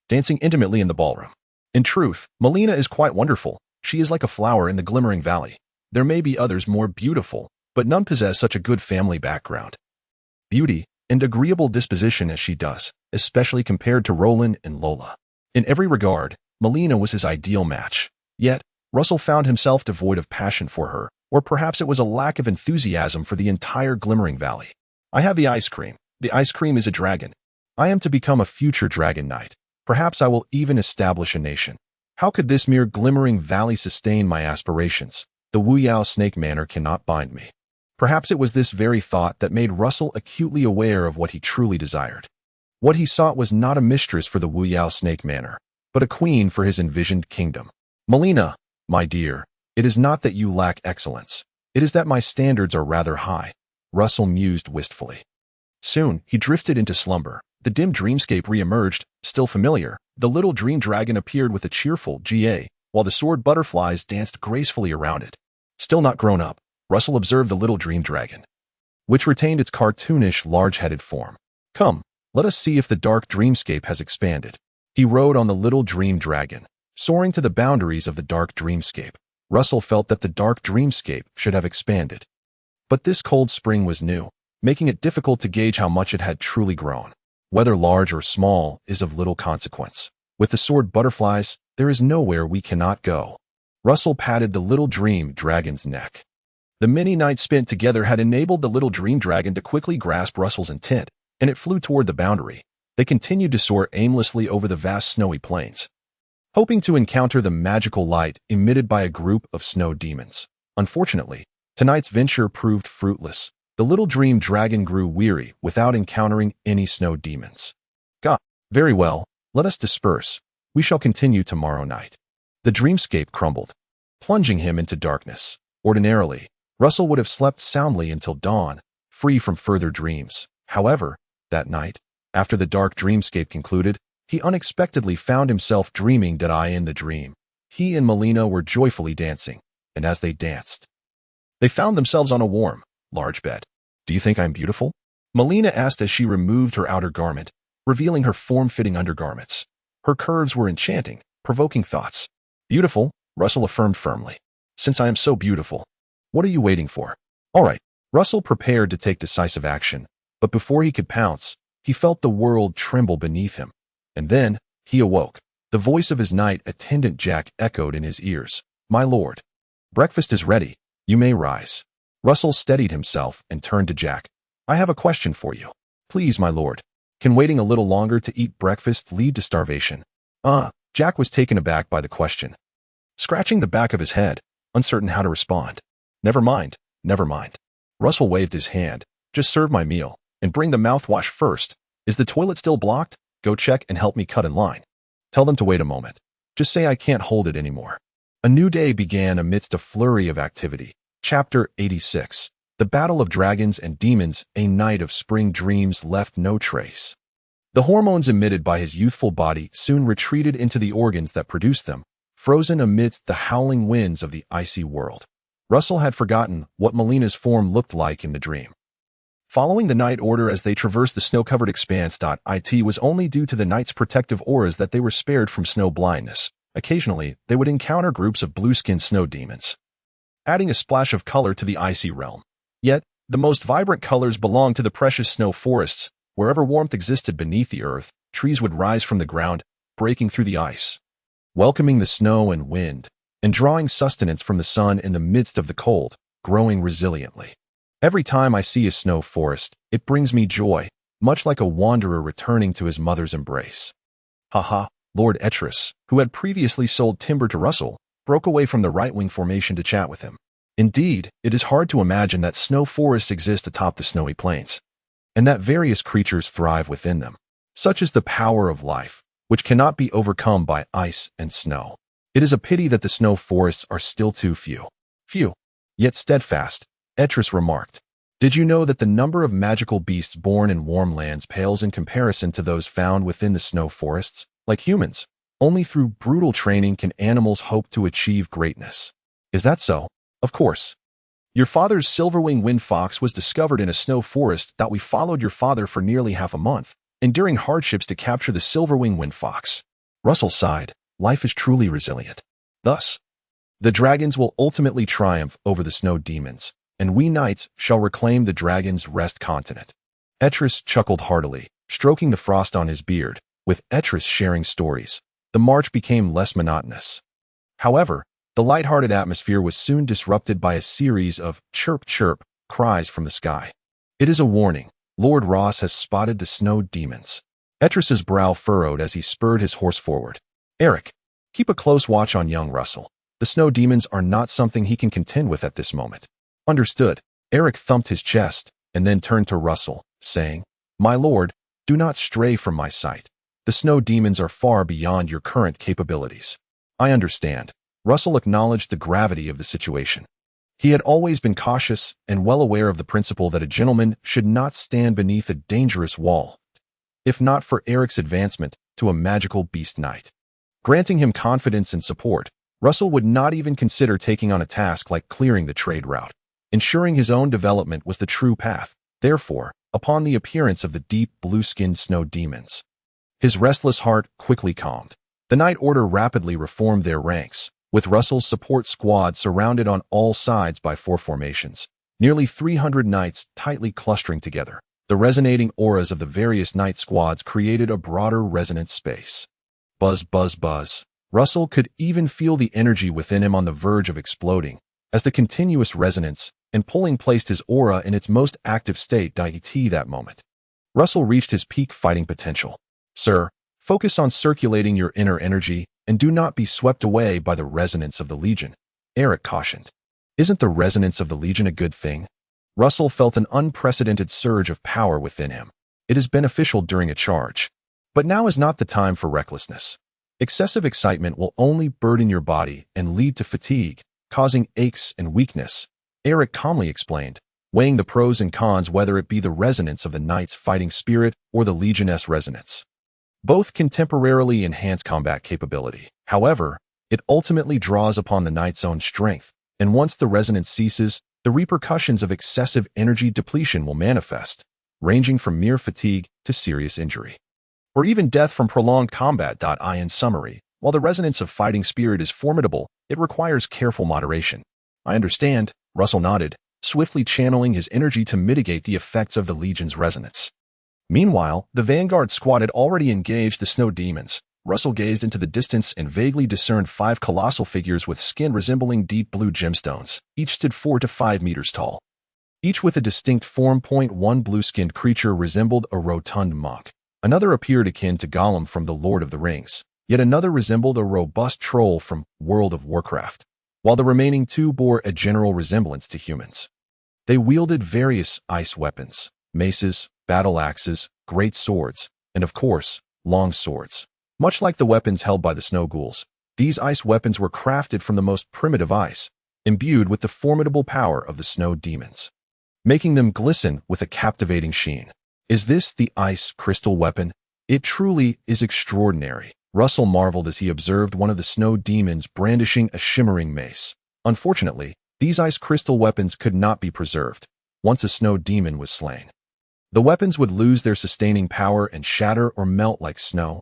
[SPEAKER 1] dancing intimately in the ballroom. In truth, Melina is quite wonderful. She is like a flower in the glimmering valley. There may be others more beautiful, but none possess such a good family background, beauty, and agreeable disposition as she does, especially compared to Roland and Lola. In every regard, Melina was his ideal match. Yet, Russell found himself devoid of passion for her, or perhaps it was a lack of enthusiasm for the entire glimmering valley. I have the ice cream. The ice cream is a dragon. I am to become a future dragon knight. Perhaps I will even establish a nation. How could this mere glimmering valley sustain my aspirations? The Wuyao Snake Manor cannot bind me. Perhaps it was this very thought that made Russell acutely aware of what he truly desired. What he sought was not a mistress for the Wuyao Snake Manor, but a queen for his envisioned kingdom. Melina, my dear, it is not that you lack excellence. It is that my standards are rather high, Russell mused wistfully. Soon, he drifted into slumber. The dim dreamscape re-emerged, still familiar. The little dream dragon appeared with a cheerful GA, while the sword butterflies danced gracefully around it. Still not grown up, Russell observed the little dream dragon, which retained its cartoonish, large-headed form. Come, let us see if the dark dreamscape has expanded. He rode on the little dream dragon, soaring to the boundaries of the dark dreamscape. Russell felt that the dark dreamscape should have expanded. But this cold spring was new, making it difficult to gauge how much it had truly grown. Whether large or small is of little consequence. With the sword butterflies, there is nowhere we cannot go. Russell patted the little dream dragon's neck. The many nights spent together had enabled the little dream dragon to quickly grasp Russell's intent, and it flew toward the boundary. They continued to soar aimlessly over the vast snowy plains, hoping to encounter the magical light emitted by a group of snow demons. Unfortunately, tonight's venture proved fruitless. The little dream dragon grew weary without encountering any snow demons. Very well, let us disperse. We shall continue tomorrow night. The dreamscape crumbled, plunging him into darkness. Ordinarily, Russell would have slept soundly until dawn, free from further dreams. However, that night, after the dark dreamscape concluded, he unexpectedly found himself dreaming that in the dream. He and Melina were joyfully dancing, and as they danced, they found themselves on a warm, large bed. Do you think I'm beautiful? Melina asked as she removed her outer garment, revealing her form-fitting undergarments. Her curves were enchanting, provoking thoughts. Beautiful, Russell affirmed firmly. Since I am so beautiful, what are you waiting for? All right. Russell prepared to take decisive action, but before he could pounce, he felt the world tremble beneath him. And then, he awoke. The voice of his knight attendant Jack echoed in his ears. My lord, breakfast is ready. You may rise. Russell steadied himself and turned to Jack. I have a question for you. Please, my lord. Can waiting a little longer to eat breakfast lead to starvation? Jack was taken aback by the question, scratching the back of his head, uncertain how to respond. Never mind, never mind. Russell waved his hand. Just serve my meal, and bring the mouthwash first. Is the toilet still blocked? Go check and help me cut in line. Tell them to wait a moment. Just say I can't hold it anymore. A new day began amidst a flurry of activity. Chapter 86. The Battle of Dragons and Demons, a night of spring dreams left no trace. The hormones emitted by his youthful body soon retreated into the organs that produced them, frozen amidst the howling winds of the icy world. Russell had forgotten what Melina's form looked like in the dream. Following the night order as they traversed the snow-covered expanse. It was only due to the night's protective auras that they were spared from snow blindness. Occasionally, they would encounter groups of blue-skinned snow demons, adding a splash of color to the icy realm. Yet, the most vibrant colors belonged to the precious snow forests. Wherever warmth existed beneath the earth, trees would rise from the ground, breaking through the ice, welcoming the snow and wind, and drawing sustenance from the sun in the midst of the cold, growing resiliently. Every time I see a snow forest, it brings me joy, much like a wanderer returning to his mother's embrace. Haha, Lord Etris, who had previously sold timber to Russell, broke away from the right-wing formation to chat with him. Indeed, it is hard to imagine that snow forests exist atop the snowy plains, and that various creatures thrive within them. Such is the power of life, which cannot be overcome by ice and snow. It is a pity that the snow forests are still too few, yet steadfast, Etris remarked. Did you know that the number of magical beasts born in warm lands pales in comparison to those found within the snow forests? Like humans, only through brutal training can animals hope to achieve greatness. Is that so? Of course. Your father's silverwing wind fox was discovered in a snow forest that we followed your father for nearly half a month, enduring hardships to capture the silverwing wind fox. Russell sighed. Life is truly resilient. Thus, the dragons will ultimately triumph over the snow demons, and we knights shall reclaim the dragon's rest continent. Etris chuckled heartily, stroking the frost on his beard. With Etris sharing stories, the march became less monotonous. However, the light-hearted atmosphere was soon disrupted by a series of chirp-chirp cries from the sky. It is a warning. Lord Ross has spotted the snow demons. Etris's brow furrowed as he spurred his horse forward. Eric, keep a close watch on young Russell. The snow demons are not something he can contend with at this moment. Understood. Eric thumped his chest and then turned to Russell, saying, My lord, do not stray from my sight. The snow demons are far beyond your current capabilities. I understand. Russell acknowledged the gravity of the situation. He had always been cautious and well aware of the principle that a gentleman should not stand beneath a dangerous wall, if not for Eric's advancement to a magical beast knight. Granting him confidence and support, Russell would not even consider taking on a task like clearing the trade route. Ensuring his own development was the true path. Therefore, upon the appearance of the deep blue-skinned snow demons, his restless heart quickly calmed. The Night Order rapidly reformed their ranks, with Russell's support squad surrounded on all sides by 4 formations, nearly 300 knights tightly clustering together. The resonating auras of the various knight squads created a broader resonant space. Buzz, buzz, buzz. Russell could even feel the energy within him on the verge of exploding, as the continuous resonance and pulling placed his aura in its most active state. That moment, Russell reached his peak fighting potential. Sir, focus on circulating your inner energy and do not be swept away by the resonance of the Legion, Eric cautioned. Isn't the resonance of the Legion a good thing? Russell felt an unprecedented surge of power within him. It is beneficial during a charge. But now is not the time for recklessness. Excessive excitement will only burden your body and lead to fatigue, causing aches and weakness, Eric calmly explained, weighing the pros and cons whether it be the resonance of the Knight's fighting spirit or the Legion's resonance. Both can temporarily enhance combat capability. However, it ultimately draws upon the Knight's own strength, and once the resonance ceases, the repercussions of excessive energy depletion will manifest, ranging from mere fatigue to serious injury, or even death from prolonged combat. In summary, while the resonance of fighting spirit is formidable, it requires careful moderation. I understand, Russell nodded, swiftly channeling his energy to mitigate the effects of the Legion's resonance. Meanwhile, the vanguard squad had already engaged the snow demons. Russell gazed into the distance and vaguely discerned 5 colossal figures with skin resembling deep blue gemstones. Each stood 4 to 5 meters tall, each with a distinct form. One blue-skinned creature resembled a rotund monk, Another appeared akin to Gollum from The Lord of the Rings. Yet another resembled a robust troll from World of Warcraft, while the remaining two bore a general resemblance to humans. They wielded various ice weapons, maces, battle axes, great swords, and of course, long swords. Much like the weapons held by the snow ghouls, these ice weapons were crafted from the most primitive ice, imbued with the formidable power of the snow demons, making them glisten with a captivating sheen. Is this the ice crystal weapon? It truly is extraordinary. Russell marveled as he observed one of the snow demons brandishing a shimmering mace. Unfortunately, these ice crystal weapons could not be preserved once a snow demon was slain. The weapons would lose their sustaining power and shatter or melt like snow.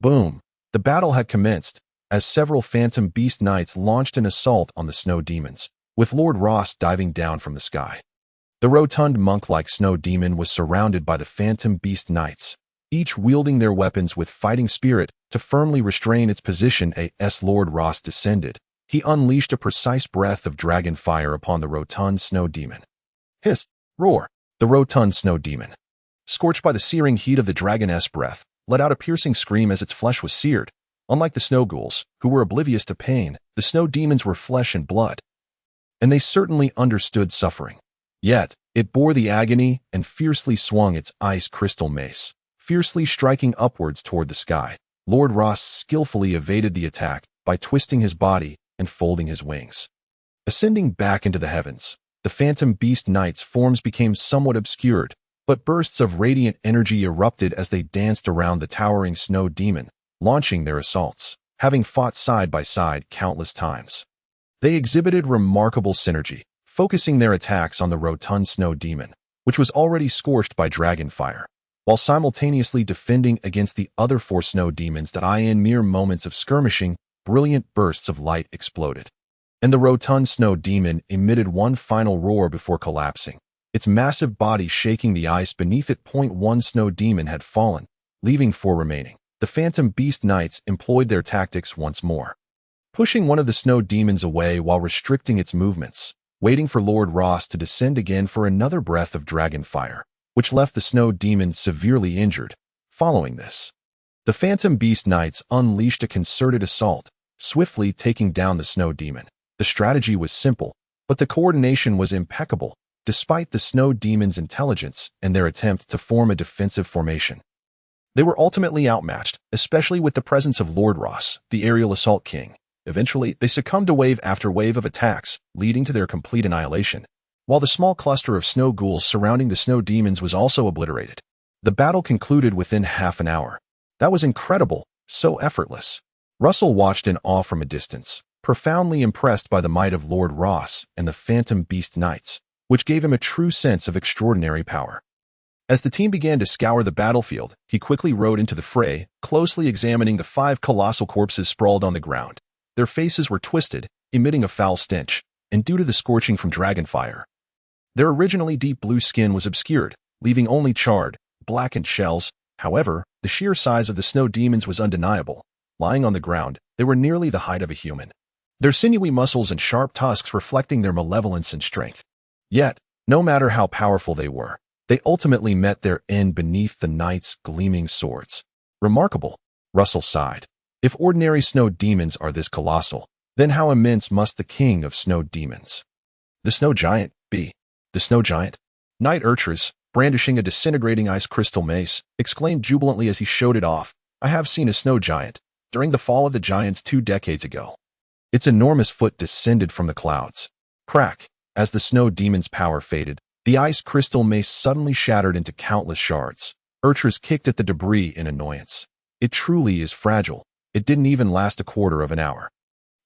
[SPEAKER 1] Boom! The battle had commenced as several phantom beast knights launched an assault on the snow demons, with Lord Ross diving down from the sky. The rotund monk-like snow demon was surrounded by the phantom beast knights, each wielding their weapons with fighting spirit to firmly restrain its position. As Lord Ross descended, he unleashed a precise breath of dragon fire upon the rotund snow demon. Hiss! Roar! The rotund snow demon, scorched by the searing heat of the dragoness breath, let out a piercing scream as its flesh was seared. Unlike the snow ghouls, who were oblivious to pain, the snow demons were flesh and blood, and they certainly understood suffering. Yet, it bore the agony and fiercely swung its ice crystal mace, fiercely striking upwards toward the sky. Lord Ross skillfully evaded the attack by twisting his body and folding his wings. Ascending back into the heavens, the phantom beast knights' forms became somewhat obscured, but bursts of radiant energy erupted as they danced around the towering snow demon, launching their assaults, having fought side by side countless times. They exhibited remarkable synergy, focusing their attacks on the rotund snow demon, which was already scorched by dragon fire, while simultaneously defending against the other four snow demons that in mere moments of skirmishing, brilliant bursts of light exploded. And the rotund snow demon emitted one final roar before collapsing, its massive body shaking the ice beneath it. One snow demon had fallen, leaving four remaining. The phantom beast knights employed their tactics once more, pushing one of the snow demons away while restricting its movements, waiting for Lord Ross to descend again for another breath of dragon fire, which left the snow demon severely injured. Following this, the phantom beast knights unleashed a concerted assault, swiftly taking down the snow demon. The strategy was simple, but the coordination was impeccable, despite the snow demon's intelligence and their attempt to form a defensive formation. They were ultimately outmatched, especially with the presence of Lord Ross, the aerial assault king. Eventually, they succumbed to wave after wave of attacks, leading to their complete annihilation, while the small cluster of snow ghouls surrounding the snow demons was also obliterated. The battle concluded within half an hour. That was incredible, so effortless. Russell watched in awe from a distance, profoundly impressed by the might of Lord Ross and the phantom beast knights, which gave him a true sense of extraordinary power. As the team began to scour the battlefield, he quickly rode into the fray, closely examining the 5 colossal corpses sprawled on the ground. Their faces were twisted, emitting a foul stench, and due to the scorching from dragon fire, their originally deep blue skin was obscured, leaving only charred, blackened shells. However, the sheer size of the snow demons was undeniable. Lying on the ground, they were nearly the height of a human, their sinewy muscles and sharp tusks reflecting their malevolence and strength. Yet, no matter how powerful they were, they ultimately met their end beneath the knights' gleaming swords. Remarkable, Russell sighed. If ordinary snow demons are this colossal, then how immense must the king of snow demons, the snow giant, be? The snow giant? Knight Urtras, brandishing a disintegrating ice crystal mace, exclaimed jubilantly as he showed it off. I have seen a snow giant during the fall of the giants 2 decades ago. Its enormous foot descended from the clouds. Crack! As the snow demon's power faded, the ice crystal mace suddenly shattered into countless shards. Urtras kicked at the debris in annoyance. It truly is fragile. It didn't even last a quarter of an hour.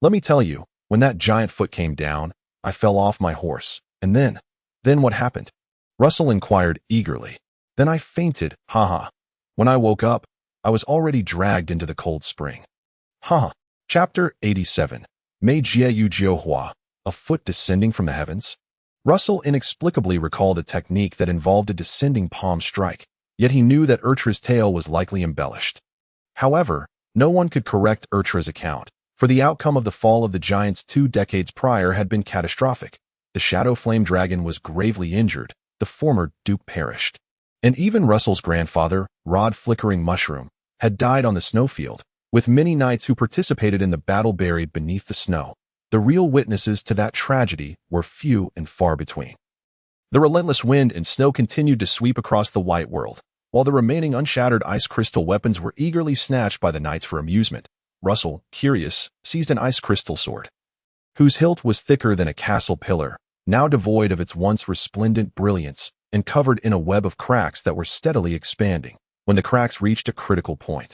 [SPEAKER 1] Let me tell you, when that giant foot came down, I fell off my horse. And then what happened? Russell inquired eagerly. Then I fainted, haha. When I woke up, I was already dragged into the cold spring. Haha. Chapter 87. Mei Jie Yu Jiu Hua. A foot descending from the heavens? Russell inexplicably recalled a technique that involved a descending palm strike, yet he knew that Urtra's tale was likely embellished. However, no one could correct Urtra's account, for the outcome of the fall of the giants 2 decades prior had been catastrophic. The Shadow Flame Dragon was gravely injured, the former duke perished. And even Russell's grandfather, Flickering Mushroom, had died on the snowfield, with many knights who participated in the battle buried beneath the snow. The real witnesses to that tragedy were few and far between. The relentless wind and snow continued to sweep across the white world, while the remaining unshattered ice crystal weapons were eagerly snatched by the knights for amusement. Russell, curious, seized an ice crystal sword, whose hilt was thicker than a castle pillar, now devoid of its once resplendent brilliance and covered in a web of cracks that were steadily expanding. When the cracks reached a critical point,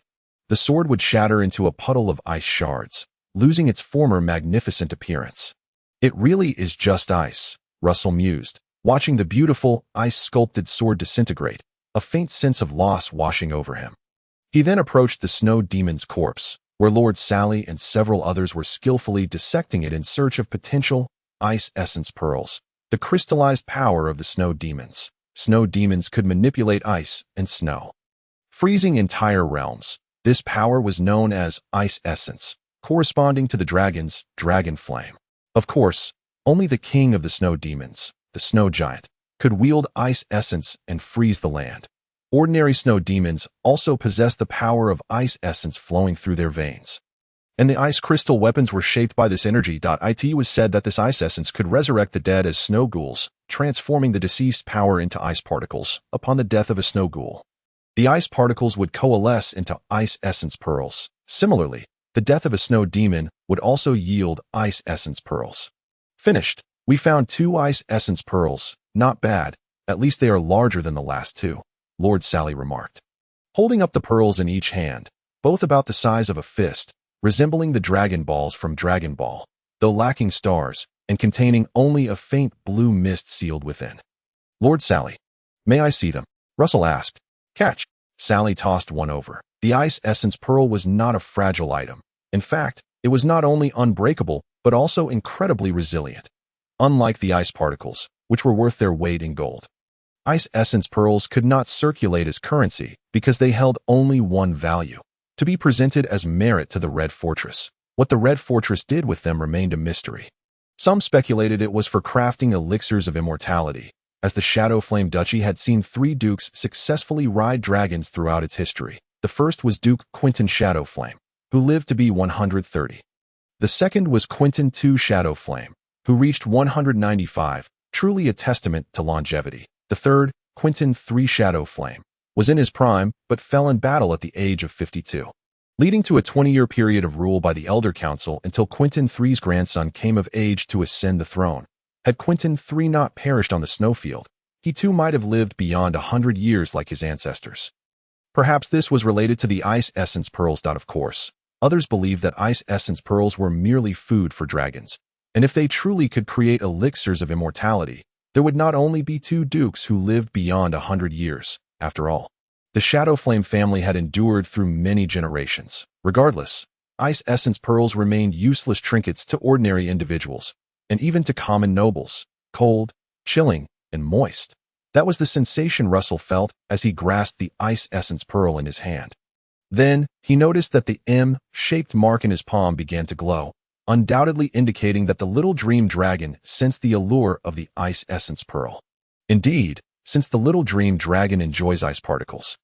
[SPEAKER 1] the sword would shatter into a puddle of ice shards, losing its former magnificent appearance. It really is just ice, Russell mused, watching the beautiful, ice-sculpted sword disintegrate, a faint sense of loss washing over him. He then approached the snow demon's corpse, where Lord Sally and several others were skillfully dissecting it in search of potential ice essence pearls, the crystallized power of the snow demons. Snow demons could manipulate ice and snow, freezing entire realms. This power was known as ice essence, corresponding to the dragon's dragon flame. Of course, only the king of the snow demons, the snow giant, could wield ice essence and freeze the land. Ordinary snow demons also possessed the power of ice essence flowing through their veins, and the ice crystal weapons were shaped by this energy. It was said that this ice essence could resurrect the dead as snow ghouls, transforming the deceased power into ice particles. Upon the death of a snow ghoul, the ice particles would coalesce into ice essence pearls. Similarly, the death of a snow demon would also yield ice essence pearls. Finished. We found 2 ice essence pearls. Not bad. At least they are larger than the last 2, Lord Sally remarked, holding up the pearls in each hand, both about the size of a fist, resembling the Dragon Balls from Dragon Ball, though lacking stars and containing only a faint blue mist sealed within. Lord Sally, may I see them? Russell asked. Catch. Sally tossed one over. The ice essence pearl was not a fragile item. In fact, it was not only unbreakable, but also incredibly resilient. Unlike the ice particles, which were worth their weight in gold, ice essence pearls could not circulate as currency because they held only one value: to be presented as merit to the Red Fortress. What the Red Fortress did with them remained a mystery. Some speculated it was for crafting elixirs of immortality, as the Shadow Flame Duchy had seen 3 dukes successfully ride dragons throughout its history. The first was Duke Quentin Shadowflame, who lived to be 130. The second was Quentin II Shadowflame, who reached 195, truly a testament to longevity. The third, Quentin III Shadowflame, was in his prime, but fell in battle at the age of 52, leading to a 20-year period of rule by the Elder Council until Quentin III's grandson came of age to ascend the throne. Had Quentin III not perished on the snowfield, he too might have lived beyond 100 years like his ancestors. Perhaps this was related to the ice essence pearls. Of course, others believe that ice essence pearls were merely food for dragons, and if they truly could create elixirs of immortality, there would not only be 2 dukes who lived beyond 100 years. After all, the Shadowflame family had endured through many generations. Regardless, ice essence pearls remained useless trinkets to ordinary individuals, and even to common nobles. Cold, chilling, and moist. That was the sensation Russell felt as he grasped the ice essence pearl in his hand. Then, he noticed that the M-shaped mark in his palm began to glow, undoubtedly indicating that the little dream dragon sensed the allure of the ice essence pearl. Indeed, since the little dream dragon enjoys ice particles,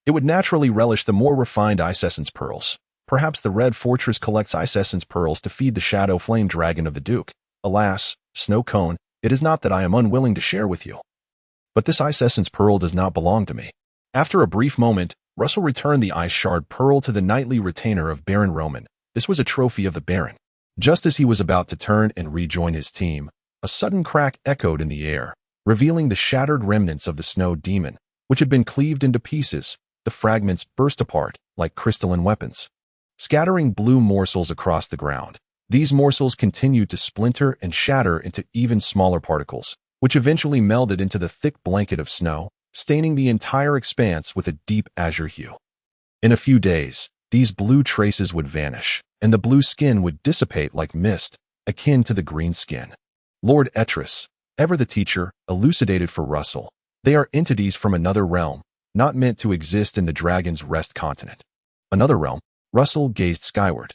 [SPEAKER 1] it would naturally relish the more refined ice essence pearls. Perhaps the Red Fortress collects ice essence pearls to feed the shadow flame dragon of the Duke. Alas, Snow Cone, it is not that I am unwilling to share with you, but this ice essence pearl does not belong to me. After a brief moment, Russell returned the ice shard pearl to the knightly retainer of Baron Roman. This was a trophy of the Baron. Just as he was about to turn and rejoin his team, a sudden crack echoed in the air, revealing the shattered remnants of the snow demon, which had been cleaved into pieces. The fragments burst apart like crystalline weapons, scattering blue morsels across the ground. These morsels continued to splinter and shatter into even smaller particles, which eventually melded into the thick blanket of snow, staining the entire expanse with a deep azure hue. In a few days, these blue traces would vanish, and the blue skin would dissipate like mist, akin to the green skin. Lord Etris, ever the teacher, elucidated for Russell. They are entities from another realm, not meant to exist in the Dragon's Rest continent. Another realm? Russell gazed skyward.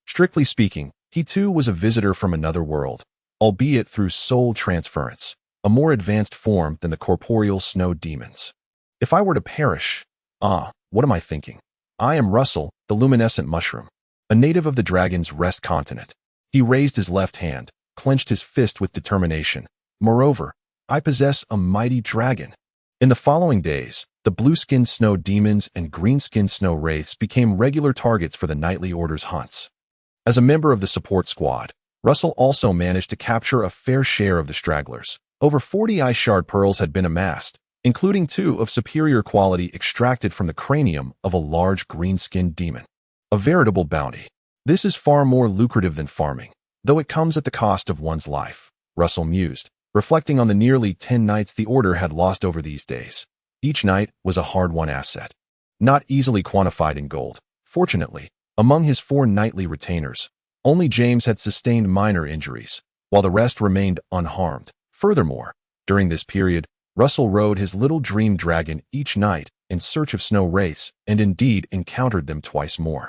[SPEAKER 1] Strictly speaking, he too was a visitor from another world, albeit through soul transference, a more advanced form than the corporeal snow demons. If I were to perish, what am I thinking? I am Russell, the Luminescent Mushroom, a native of the Dragon's Rest continent. He raised his left hand, clenched his fist with determination. Moreover, I possess a mighty dragon. In the following days, the blue-skinned snow demons and green-skinned snow wraiths became regular targets for the Nightly Order's hunts. As a member of the support squad, Russell also managed to capture a fair share of the stragglers. Over 40 ice shard pearls had been amassed, including 2 of superior quality extracted from the cranium of a large green-skinned demon. A veritable bounty. This is far more lucrative than farming, though it comes at the cost of one's life, Russell mused, reflecting on the nearly 10 nights the Order had lost over these days. Each night was a hard-won asset, not easily quantified in gold. Fortunately, among his 4 nightly retainers, only James had sustained minor injuries, while the rest remained unharmed. Furthermore, during this period, Russell rode his little dream dragon each night in search of snow wraiths and indeed encountered them twice more,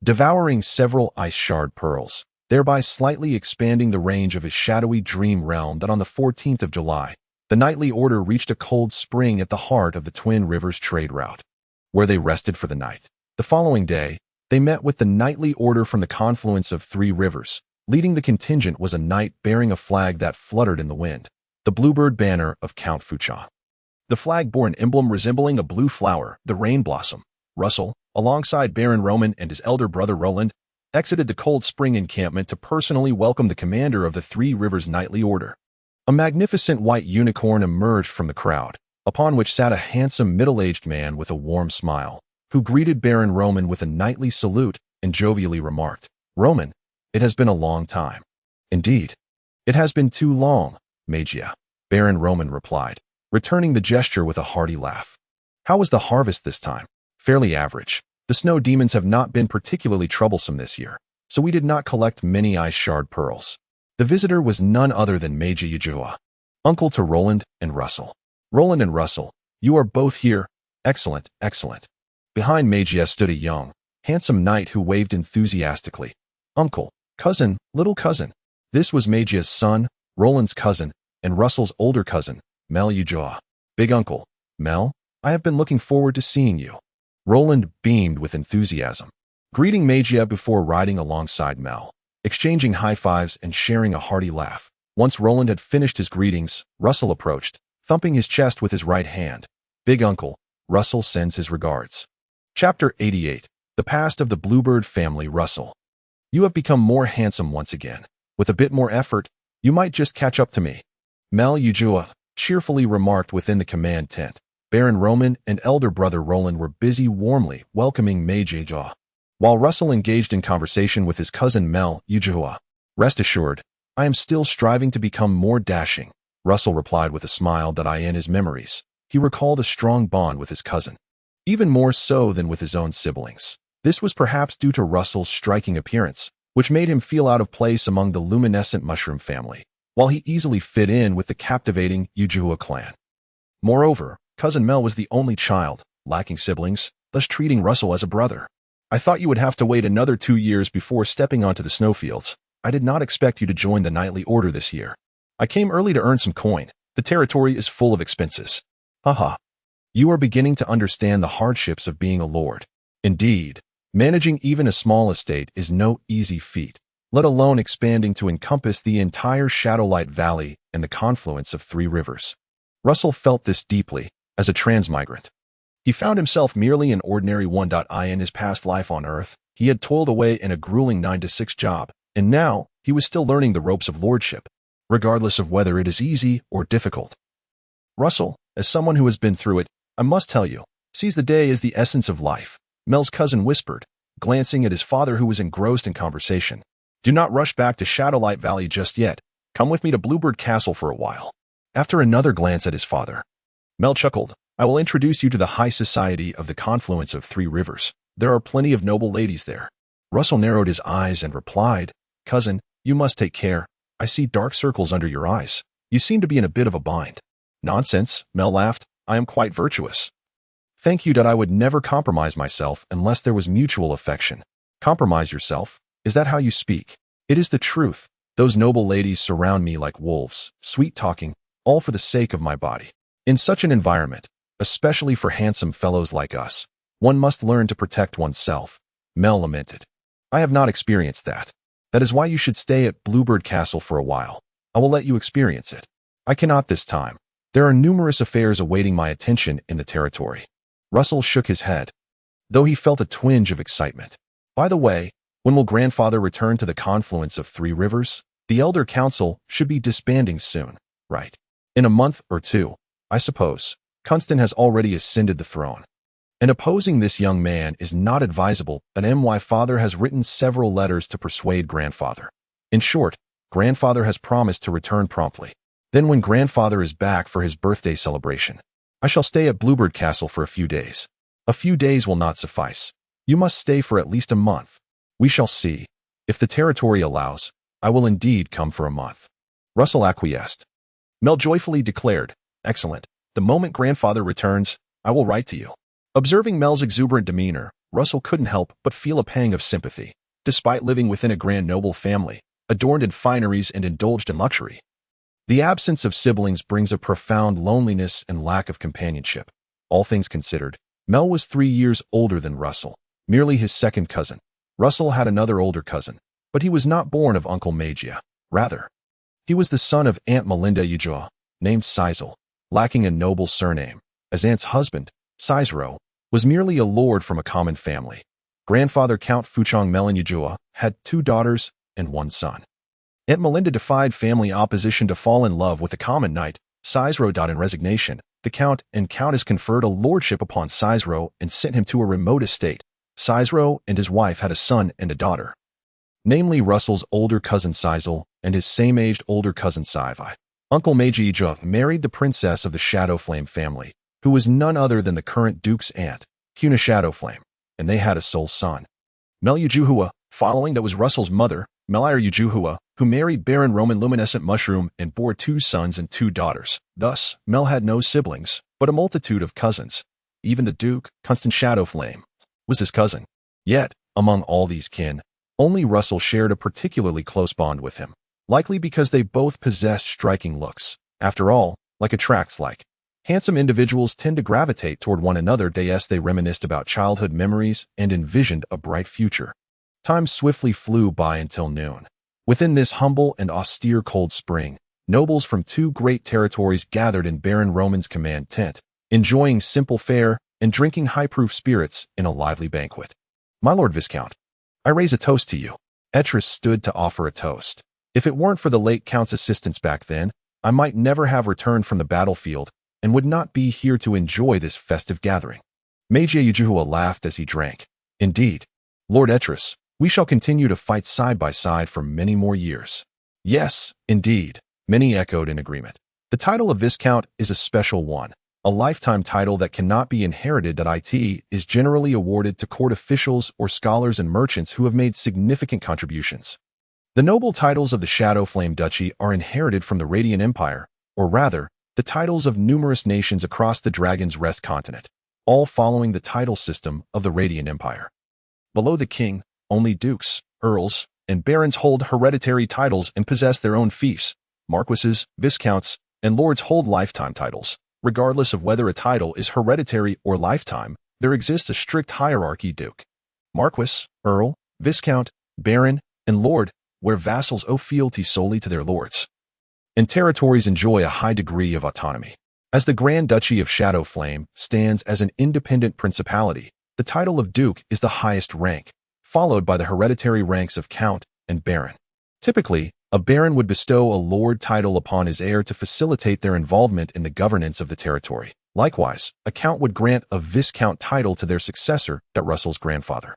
[SPEAKER 1] devouring several ice shard pearls, thereby slightly expanding the range of his shadowy dream realm. That on the 14th of July, the Nightly Order reached a cold spring at the heart of the Twin Rivers trade route, where they rested for the night. The following day, they met with the Nightly Order from the confluence of 3 rivers. Leading the contingent was a knight bearing a flag that fluttered in the wind, the bluebird banner of Count Fucha. The flag bore an emblem resembling a blue flower, the rain blossom. Russell, alongside Baron Roman and his elder brother Roland, exited the Cold Spring encampment to personally welcome the commander of the 3 Rivers Nightly Order. A magnificent white unicorn emerged from the crowd, upon which sat a handsome middle-aged man with a warm smile, who greeted Baron Roman with a knightly salute and jovially remarked, "Roman, it has been a long time." "Indeed, it has been too long, Magia," Baron Roman replied, returning the gesture with a hearty laugh. "How was the harvest this time?" "Fairly average. The snow demons have not been particularly troublesome this year, so we did not collect many ice shard pearls." The visitor was none other than Magia Yujua, uncle to Roland and Russell. "Roland and Russell, you are both here. Excellent, excellent." Behind Magia stood a young, handsome knight who waved enthusiastically. "Uncle, cousin, little cousin." This was Magia's son, Roland's cousin, and Russell's older cousin, Mel Yujua. "Big uncle, Mel, I have been looking forward to seeing you." Roland beamed with enthusiasm, greeting Magia before riding alongside Mel, exchanging high-fives and sharing a hearty laugh. Once Roland had finished his greetings, Russell approached, thumping his chest with his right hand. "Big uncle, Russell sends his regards." Chapter 88. The Past of the Bluebird Family. Russell, you have become more handsome once again. With a bit more effort, you might just catch up to me, Mel Yujua cheerfully remarked within the command tent. Baron Roman and elder brother Roland were busy warmly welcoming Magia, while Russell engaged in conversation with his cousin Mel Yujua. "Rest assured, I am still striving to become more dashing," Russell replied with a smile that in his memories. He recalled a strong bond with his cousin, even more so than with his own siblings. This was perhaps due to Russell's striking appearance, which made him feel out of place among the Luminescent Mushroom family, while he easily fit in with the captivating Yujua clan. Moreover, Cousin Mel was the only child, lacking siblings, thus treating Russell as a brother. "I thought you would have to wait another 2 years before stepping onto the snowfields. I did not expect you to join the Nightly Order this year. I came early to earn some coin. The territory is full of expenses." "Haha. You are beginning to understand the hardships of being a lord. Indeed, managing even a small estate is no easy feat, let alone expanding to encompass the entire Shadowlight Valley and the confluence of 3 rivers." Russell felt this deeply. As a transmigrant, he found himself merely an ordinary one. In his past life on Earth, he had toiled away in a grueling 9-to-6 job, and now he was still learning the ropes of lordship, regardless of whether it is easy or difficult. "Russell, as someone who has been through it, I must tell you, seize the day is the essence of life," Mel's cousin whispered, glancing at his father who was engrossed in conversation. "Do not rush back to Shadowlight Valley just yet. Come with me to Bluebird Castle for a while." After another glance at his father, Mel chuckled. "I will introduce you to the high society of the confluence of 3 rivers. There are plenty of noble ladies there." Russell narrowed his eyes and replied, "Cousin, you must take care. I see dark circles under your eyes. You seem to be in a bit of a bind." "Nonsense," Mel laughed. "I am quite virtuous." "Thank you. I would never compromise myself unless there was mutual affection." "Compromise yourself? Is that how you speak?" "It is the truth. Those noble ladies surround me like wolves, sweet-talking, all for the sake of my body." In such an environment, especially for handsome fellows like us. One must learn to protect oneself, Mel lamented. I have not experienced that. That is why you should stay at Bluebird Castle for a while. I will let you experience it. I cannot this time. There are numerous affairs awaiting my attention in the territory. Russell shook his head, though he felt a twinge of excitement. By the way, when will grandfather return to the confluence of 3 rivers? The Elder Council should be disbanding soon, right? In a month or 2, I suppose. Kunston has already ascended the throne. And opposing this young man is not advisable, and my father has written several letters to persuade grandfather. In short, grandfather has promised to return promptly. Then when grandfather is back for his birthday celebration, I shall stay at Bluebird Castle for a few days. A few days will not suffice. You must stay for at least a month. We shall see. If the territory allows, I will indeed come for a month. Russell acquiesced. Mel joyfully declared, Excellent. The moment grandfather returns, I will write to you. Observing Mel's exuberant demeanor, Russell couldn't help but feel a pang of sympathy. Despite living within a grand noble family, adorned in fineries and indulged in luxury, the absence of siblings brings a profound loneliness and lack of companionship. All things considered, Mel was 3 years older than Russell, merely his second cousin. Russell had another older cousin, but he was not born of Uncle Magia. Rather, he was the son of Aunt Melinda Yujua, named Sizel, lacking a noble surname, as Aunt's husband, Sizero, was merely a lord from a common family. Grandfather Count Fuchong Melon Yujua had 2 daughters and 1 son. Aunt Melinda defied family opposition to fall in love with a common knight, Sizero. In resignation, the Count and Countess conferred a lordship upon Sizero and sent him to a remote estate. Sizero and his wife had a son and a daughter, namely Russell's older cousin Sizel and his same-aged older cousin Sivai. Uncle Meiji Yujua married the princess of the Shadowflame family, who was none other than the current duke's aunt, Kuna Shadowflame, and they had a sole son, Mel Yujuhua. Following that was Russell's mother, Melir Yujuhua, who married Baron Roman Luminescent Mushroom and bore 2 sons and 2 daughters. Thus, Mel had no siblings, but a multitude of cousins. Even the Duke, Kunston Shadowflame, was his cousin. Yet, among all these kin, only Russell shared a particularly close bond with him, likely because they both possessed striking looks. After all, like attracts like. Handsome individuals tend to gravitate toward one another as they reminisced about childhood memories and envisioned a bright future. Time swiftly flew by until noon. Within this humble and austere cold spring, nobles from 2 great territories gathered in Baron Roman's command tent, enjoying simple fare and drinking high-proof spirits in a lively banquet. My Lord Viscount, I raise a toast to you. Etris stood to offer a toast. If it weren't for the late Count's assistance back then, I might never have returned from the battlefield and would not be here to enjoy this festive gathering. Meiji Yujuhua laughed as he drank. Indeed, Lord Etris, we shall continue to fight side by side for many more years. Yes, indeed, many echoed in agreement. The title of Viscount is a special one. A lifetime title that cannot be inherited. It is generally awarded to court officials or scholars and merchants who have made significant contributions. The noble titles of the Shadowflame Duchy are inherited from the Radiant Empire, or rather, the titles of numerous nations across the Dragon's Rest continent, all following the title system of the Radiant Empire. Below the king, only dukes, earls, and barons hold hereditary titles and possess their own fiefs. Marquises, viscounts, and lords hold lifetime titles. Regardless of whether a title is hereditary or lifetime, there exists a strict hierarchy: duke, marquis, earl, viscount, baron, and lord, where vassals owe fealty solely to their lords, and territories enjoy a high degree of autonomy. As the Grand Duchy of Shadowflame stands as an independent principality, the title of duke is the highest rank, followed by the hereditary ranks of count and baron. Typically, a baron would bestow a lord title upon his heir to facilitate their involvement in the governance of the territory. Likewise, a count would grant a viscount title to their successor, Russell's grandfather.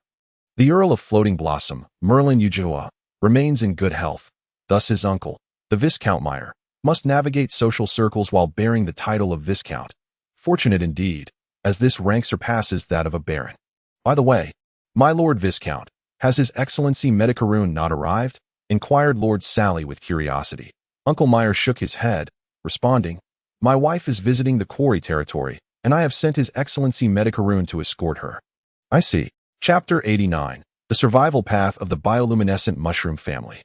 [SPEAKER 1] The Earl of Floating Blossom, Merlin Yujua, remains in good health. Thus his uncle, the Viscount Meyer, must navigate social circles while bearing the title of Viscount. Fortunate indeed, as this rank surpasses that of a baron. By the way, my Lord Viscount, has His Excellency Medicaroon not arrived? Inquired Lord Sally with curiosity. Uncle Meyer shook his head, responding, My wife is visiting the quarry territory, and I have sent His Excellency Medicaroon to escort her. I see. Chapter 89. The Survival Path of the Bioluminescent Mushroom Family.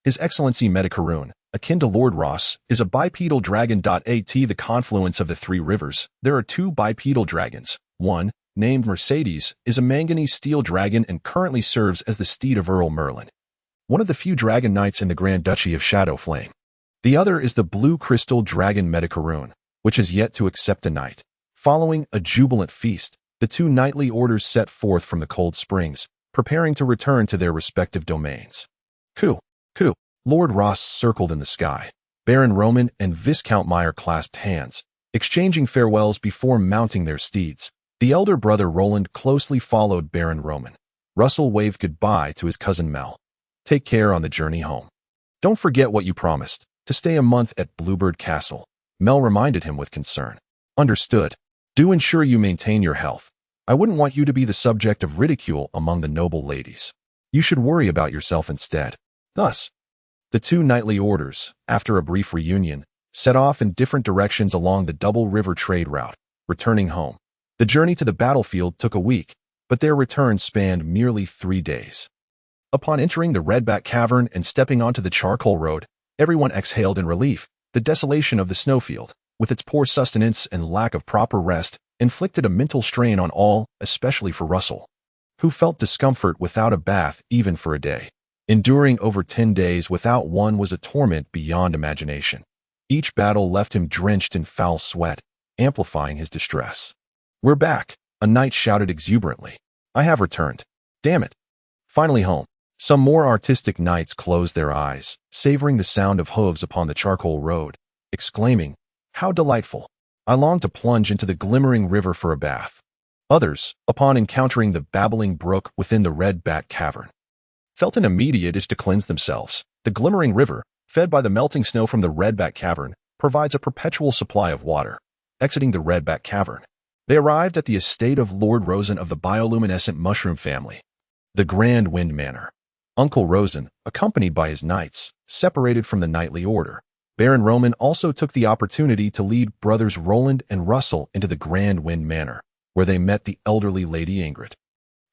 [SPEAKER 1] His Excellency Medicaroon, akin to Lord Ross, is a bipedal dragon. At the confluence of the three rivers, there are two bipedal dragons. One, named Mercedes, is a manganese steel dragon and currently serves as the steed of Earl Merlin, one of the few dragon knights in the Grand Duchy of Shadowflame. The other is the blue crystal dragon Medicaroon, which has yet to accept a knight. Following a jubilant feast, the two knightly orders set forth from the cold springs, preparing to return to their respective domains. Coo! Lord Ross circled in the sky. Baron Roman and Viscount Meyer clasped hands, exchanging farewells before mounting their steeds. The elder brother Roland closely followed Baron Roman. Russell waved goodbye to his cousin Mel. Take care on the journey home. Don't forget what you promised, to stay a month at Bluebird Castle. Mel reminded him with concern. Understood. Do ensure you maintain your health. I wouldn't want you to be the subject of ridicule among the noble ladies. You should worry about yourself instead. Thus, the two knightly orders, after a brief reunion, set off in different directions along the double river trade route, returning home. The journey to the battlefield took a week, but their return spanned merely 3 days. Upon entering the Redback Cavern and stepping onto the charcoal road, everyone exhaled in relief. The desolation of the snowfield, with its poor sustenance and lack of proper rest, inflicted a mental strain on all, especially for Russell, who felt discomfort without a bath even for a day. Enduring over 10 days without one was a torment beyond imagination. Each battle left him drenched in foul sweat, amplifying his distress. We're back, a knight shouted exuberantly. I have returned. Damn it. Finally home. Some more artistic knights closed their eyes, savoring the sound of hooves upon the charcoal road, exclaiming, How delightful! I long to plunge into the glimmering river for a bath. Others, upon encountering the babbling brook within the Redback Cavern, felt an immediate itch to cleanse themselves. The glimmering river, fed by the melting snow from the Redback Cavern, provides a perpetual supply of water. Exiting the Redback Cavern, they arrived at the estate of Lord Rosen of the bioluminescent Mushroom family, the Grand Wind Manor. Uncle Rosen, accompanied by his knights, separated from the knightly order. Baron Roman also took the opportunity to lead brothers Roland and Russell into the Grand Wind Manor, where they met the elderly Lady Ingrid.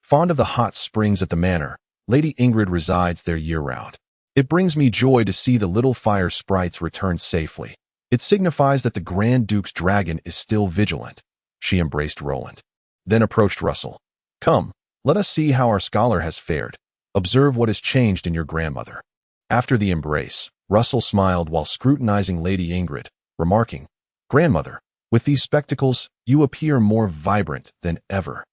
[SPEAKER 1] Fond of the hot springs at the manor, Lady Ingrid resides there year-round. It brings me joy to see the little fire sprites return safely. It signifies that the Grand Duke's dragon is still vigilant. She embraced Roland, then approached Russell. Come, let us see how our scholar has fared. Observe what has changed in your grandmother. After the embrace, Russell smiled while scrutinizing Lady Ingrid, remarking, Grandmother, with these spectacles, you appear more vibrant than ever.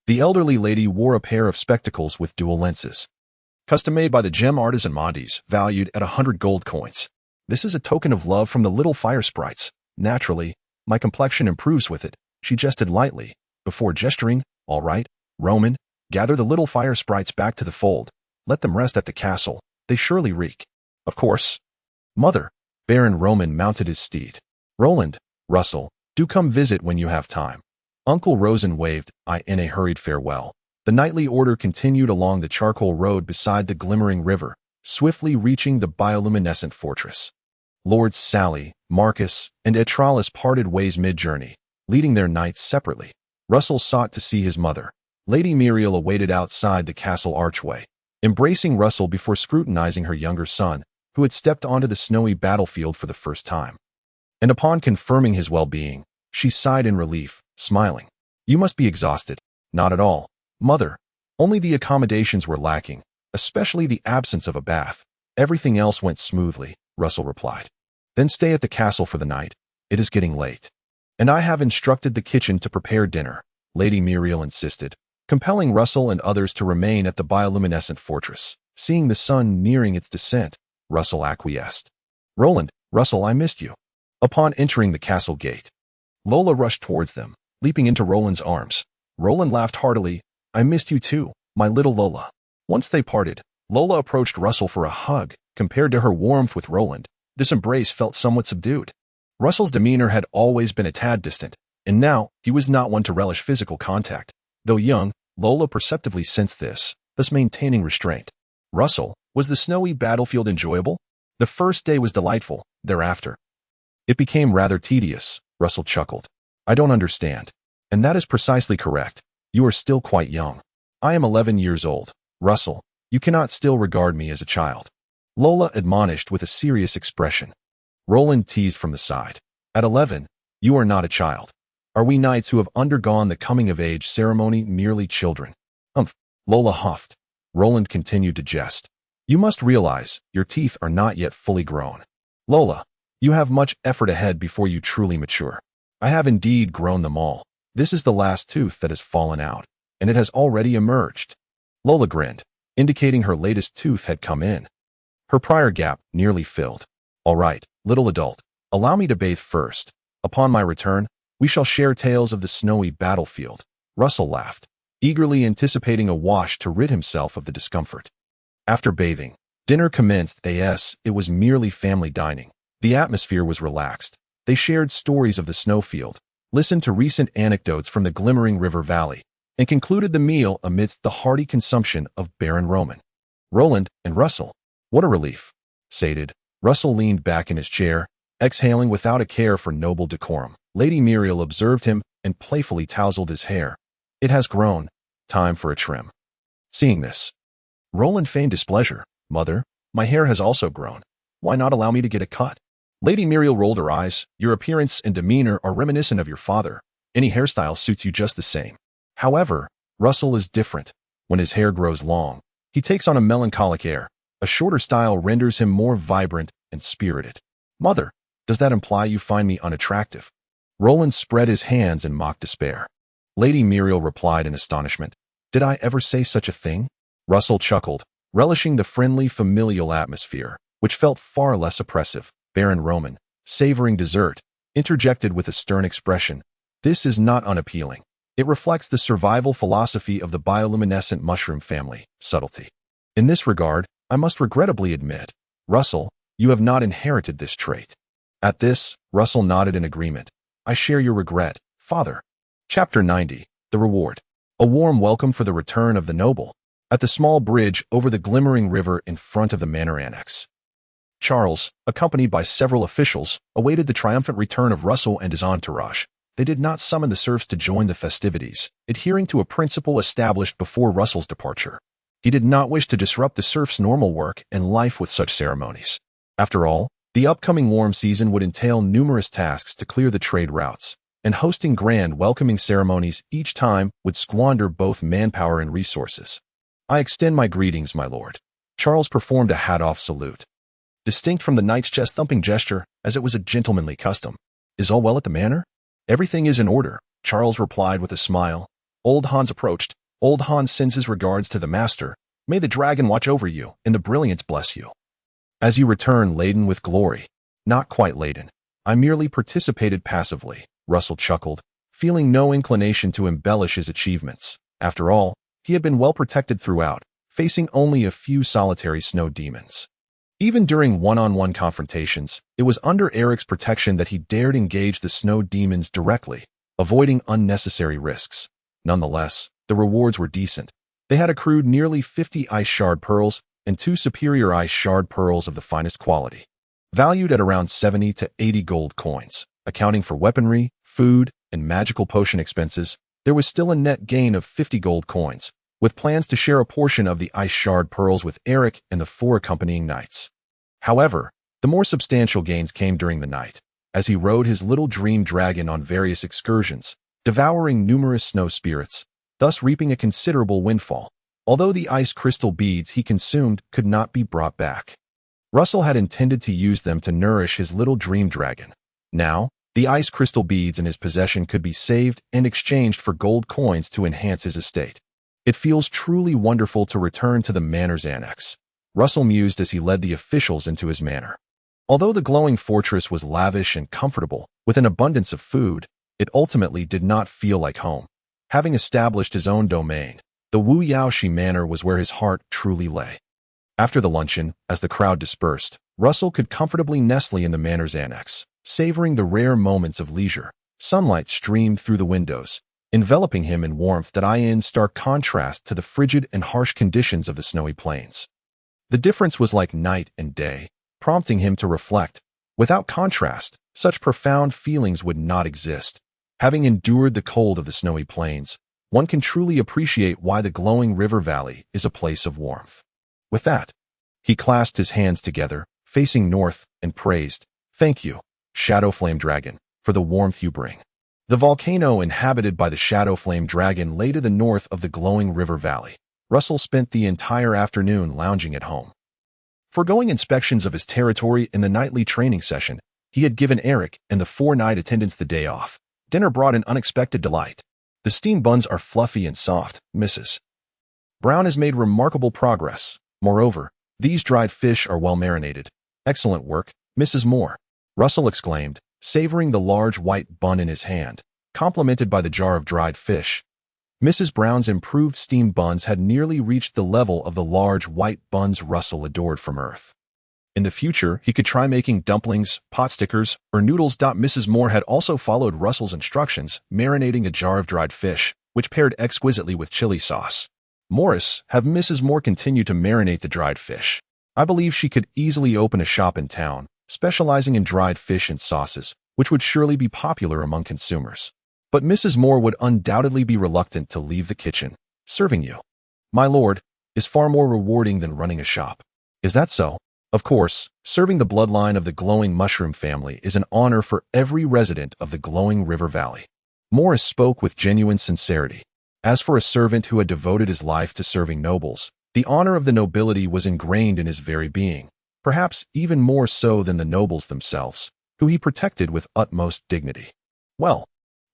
[SPEAKER 1] The elderly lady wore a pair of spectacles with dual lenses, custom-made by the gem artisan Montes, valued at 100 gold coins. This is a token of love from the little fire sprites. Naturally, my complexion improves with it, she jested lightly, before gesturing, All right, Roman, gather the little fire sprites back to the fold. Let them rest at the castle. They surely reek. Of course. Mother, Baron Roman mounted his steed. Roland, Russell, do come visit when you have time. Uncle Rosen waved in a hurried farewell. The knightly order continued along the charcoal road beside the glimmering river, swiftly reaching the bioluminescent fortress. Lords Sally, Marcus, and Etralis parted ways mid-journey, leading their knights separately. Russell sought to see his mother. Lady Muriel awaited outside the castle archway, embracing Russell before scrutinizing her younger son, who had stepped onto the snowy battlefield for the first time. And upon confirming his well-being, she sighed in relief, smiling. You must be exhausted. Not at all, Mother. Only the accommodations were lacking, especially the absence of a bath. Everything else went smoothly, Russell replied. Then stay at the castle for the night. It is getting late. And I have instructed the kitchen to prepare dinner, Lady Muriel insisted, compelling Russell and others to remain at the bioluminescent fortress. Seeing the sun nearing its descent, Russell acquiesced. Roland, Russell, I missed you. Upon entering the castle gate, Lola rushed towards them, leaping into Roland's arms. Roland laughed heartily. I missed you too, my little Lola. Once they parted, Lola approached Russell for a hug. Compared to her warmth with Roland, this embrace felt somewhat subdued. Russell's demeanor had always been a tad distant, and now he was not one to relish physical contact. Though young, Lola perceptibly sensed this, thus maintaining restraint. Russell, was the snowy battlefield enjoyable? The first day was delightful. Thereafter, it became rather tedious, Russell chuckled. I don't understand. And that is precisely correct. You are still quite young. I am 11 years old. Russell, you cannot still regard me as a child. Lola admonished with a serious expression. Roland teased from the side. At 11, you are not a child. Are we knights who have undergone the coming-of-age ceremony merely children? Humph, Lola huffed. Roland continued to jest. You must realize, your teeth are not yet fully grown. Lola, you have much effort ahead before you truly mature. I have indeed grown them all. This is the last tooth that has fallen out, and it has already emerged. Lola grinned, indicating her latest tooth had come in. Her prior gap nearly filled. All right, little adult, allow me to bathe first. Upon my return, we shall share tales of the snowy battlefield. Russell laughed, eagerly anticipating a wash to rid himself of the discomfort. After bathing, dinner commenced. It was merely family dining. The atmosphere was relaxed. They shared stories of the snowfield, listened to recent anecdotes from the glimmering river valley, and concluded the meal amidst the hearty consumption of Baron Roman. Roland and Russell. What a relief. Sated, Russell leaned back in his chair, exhaling without a care for noble decorum. Lady Muriel observed him and playfully tousled his hair. It has grown. Time for a trim. Seeing this, Roland feigned displeasure. Mother, my hair has also grown. Why not allow me to get a cut? Lady Muriel rolled her eyes. Your appearance and demeanor are reminiscent of your father. Any hairstyle suits you just the same. However, Russell is different. When his hair grows long, he takes on a melancholic air. A shorter style renders him more vibrant and spirited. Mother, does that imply you find me unattractive? Roland spread his hands in mock despair. Lady Muriel replied in astonishment. Did I ever say such a thing? Russell chuckled, relishing the friendly familial atmosphere, which felt far less oppressive. Baron Roman, savoring dessert, interjected with a stern expression. This is not unappealing. It reflects the survival philosophy of the bioluminescent mushroom family, subtlety. In this regard, I must regrettably admit, Russell, you have not inherited this trait. At this, Russell nodded in agreement. I share your regret, father. Chapter 90, The Reward. A warm welcome for the return of the noble. At the small bridge over the glimmering river in front of the manor annex, Charles, accompanied by several officials, awaited the triumphant return of Russell and his entourage. They did not summon the serfs to join the festivities, adhering to a principle established before Russell's departure. He did not wish to disrupt the serfs' normal work and life with such ceremonies. After all, the upcoming warm season would entail numerous tasks to clear the trade routes, and hosting grand welcoming ceremonies each time would squander both manpower and resources. I extend my greetings, my lord. Charles performed a hat-off salute, distinct from the knight's chest-thumping gesture, as it was a gentlemanly custom. Is all well at the manor? Everything is in order, Charles replied with a smile. Old Hans approached. Old Hans sends his regards to the master. May the dragon watch over you, and the brilliance bless you. As you return laden with glory. Not quite laden. I merely participated passively, Russell chuckled, feeling no inclination to embellish his achievements. After all, he had been well protected throughout, facing only a few solitary snow demons. Even during one-on-one confrontations, it was under Eric's protection that he dared engage the snow demons directly, avoiding unnecessary risks. Nonetheless, the rewards were decent. They had accrued nearly 50 ice shard pearls and 2 superior ice shard pearls of the finest quality, valued at around 70 to 80 gold coins. Accounting for weaponry, food, and magical potion expenses, there was still a net gain of 50 gold coins, with plans to share a portion of the ice shard pearls with Eric and the 4 accompanying knights. However, the more substantial gains came during the night, as he rode his little dream dragon on various excursions, devouring numerous snow spirits, thus reaping a considerable windfall, although the ice crystal beads he consumed could not be brought back. Russell had intended to use them to nourish his little dream dragon. Now, the ice crystal beads in his possession could be saved and exchanged for gold coins to enhance his estate. It feels truly wonderful to return to the manor's annex, Russell mused as he led the officials into his manor. Although the glowing fortress was lavish and comfortable, with an abundance of food, it ultimately did not feel like home. Having established his own domain, the Wu Yaoshi Manor was where his heart truly lay. After the luncheon, as the crowd dispersed, Russell could comfortably nestle in the manor's annex, savoring the rare moments of leisure. Sunlight streamed through the windows, enveloping him in warmth that in stark contrast to the frigid and harsh conditions of the snowy plains. The difference was like night and day, prompting him to reflect. Without contrast, such profound feelings would not exist. Having endured the cold of the snowy plains, one can truly appreciate why the glowing river valley is a place of warmth. With that, He clasped his hands together, facing north, and praised, "Thank you, Shadow Flame Dragon, for the warmth you bring." The volcano inhabited by the Shadow Flame Dragon lay to the north of the glowing river valley. Russell spent the entire afternoon lounging at home. Foregoing inspections of his territory in the nightly training session, he had given Eric and the 4 night attendants the day off. Dinner brought an unexpected delight. The steamed buns are fluffy and soft, Mrs. Brown has made remarkable progress. Moreover, these dried fish are well marinated. Excellent work, Mrs. Moore, Russell exclaimed, savoring the large white bun in his hand, complemented by the jar of dried fish. Mrs. Brown's improved steamed buns had nearly reached the level of the large white buns Russell adored from Earth. In the future, he could try making dumplings, pot stickers, or noodles. Mrs. Moore had also followed Russell's instructions, marinating a jar of dried fish, which paired exquisitely with chili sauce. Morris, have Mrs. Moore continue to marinate the dried fish. I believe she could easily open a shop in town, specializing in dried fish and sauces, which would surely be popular among consumers. But Mrs. Moore would undoubtedly be reluctant to leave the kitchen. Serving you, my lord, is far more rewarding than running a shop. Is that so? Of course, serving the bloodline of the glowing mushroom family is an honor for every resident of the glowing river valley. Morris spoke with genuine sincerity. As for a servant who had devoted his life to serving nobles, the honor of the nobility was ingrained in his very being, perhaps even more so than the nobles themselves, who he protected with utmost dignity. Well,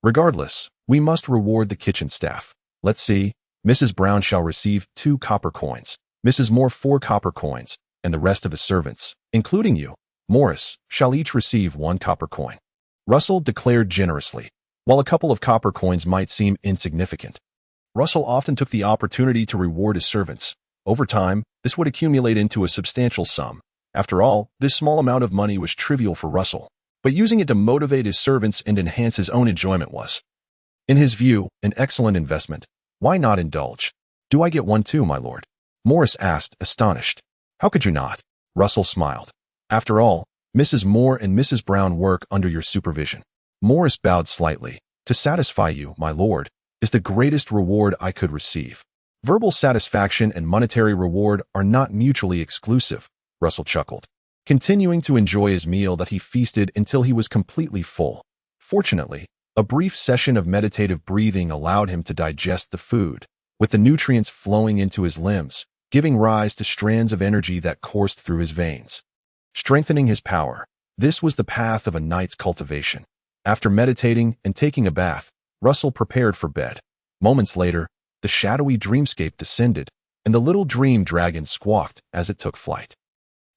[SPEAKER 1] regardless, we must reward the kitchen staff. Let's see, Mrs. Brown shall receive 2 copper coins, Mrs. Moore 4 copper coins, and the rest of the servants, including you, Morris, shall each receive 1 copper coin. Russell declared generously. While a couple of copper coins might seem insignificant, Russell often took the opportunity to reward his servants. Over time, this would accumulate into a substantial sum. After all, this small amount of money was trivial for Russell, but using it to motivate his servants and enhance his own enjoyment was, in his view, an excellent investment. Why not indulge? Do I get one too, my lord? Morris asked, astonished. How could you not? Russell smiled. After all, Mrs. Moore and Mrs. Brown work under your supervision. Morris bowed slightly. To satisfy you, my lord, is the greatest reward I could receive. Verbal satisfaction and monetary reward are not mutually exclusive, Russell chuckled, continuing to enjoy his meal that he feasted until he was completely full. Fortunately, a brief session of meditative breathing allowed him to digest the food, with the nutrients flowing into his limbs, giving rise to strands of energy that coursed through his veins, strengthening his power. This was the path of a night's cultivation. After meditating and taking a bath, Russell prepared for bed. Moments later, the shadowy dreamscape descended, and the little dream dragon squawked as it took flight.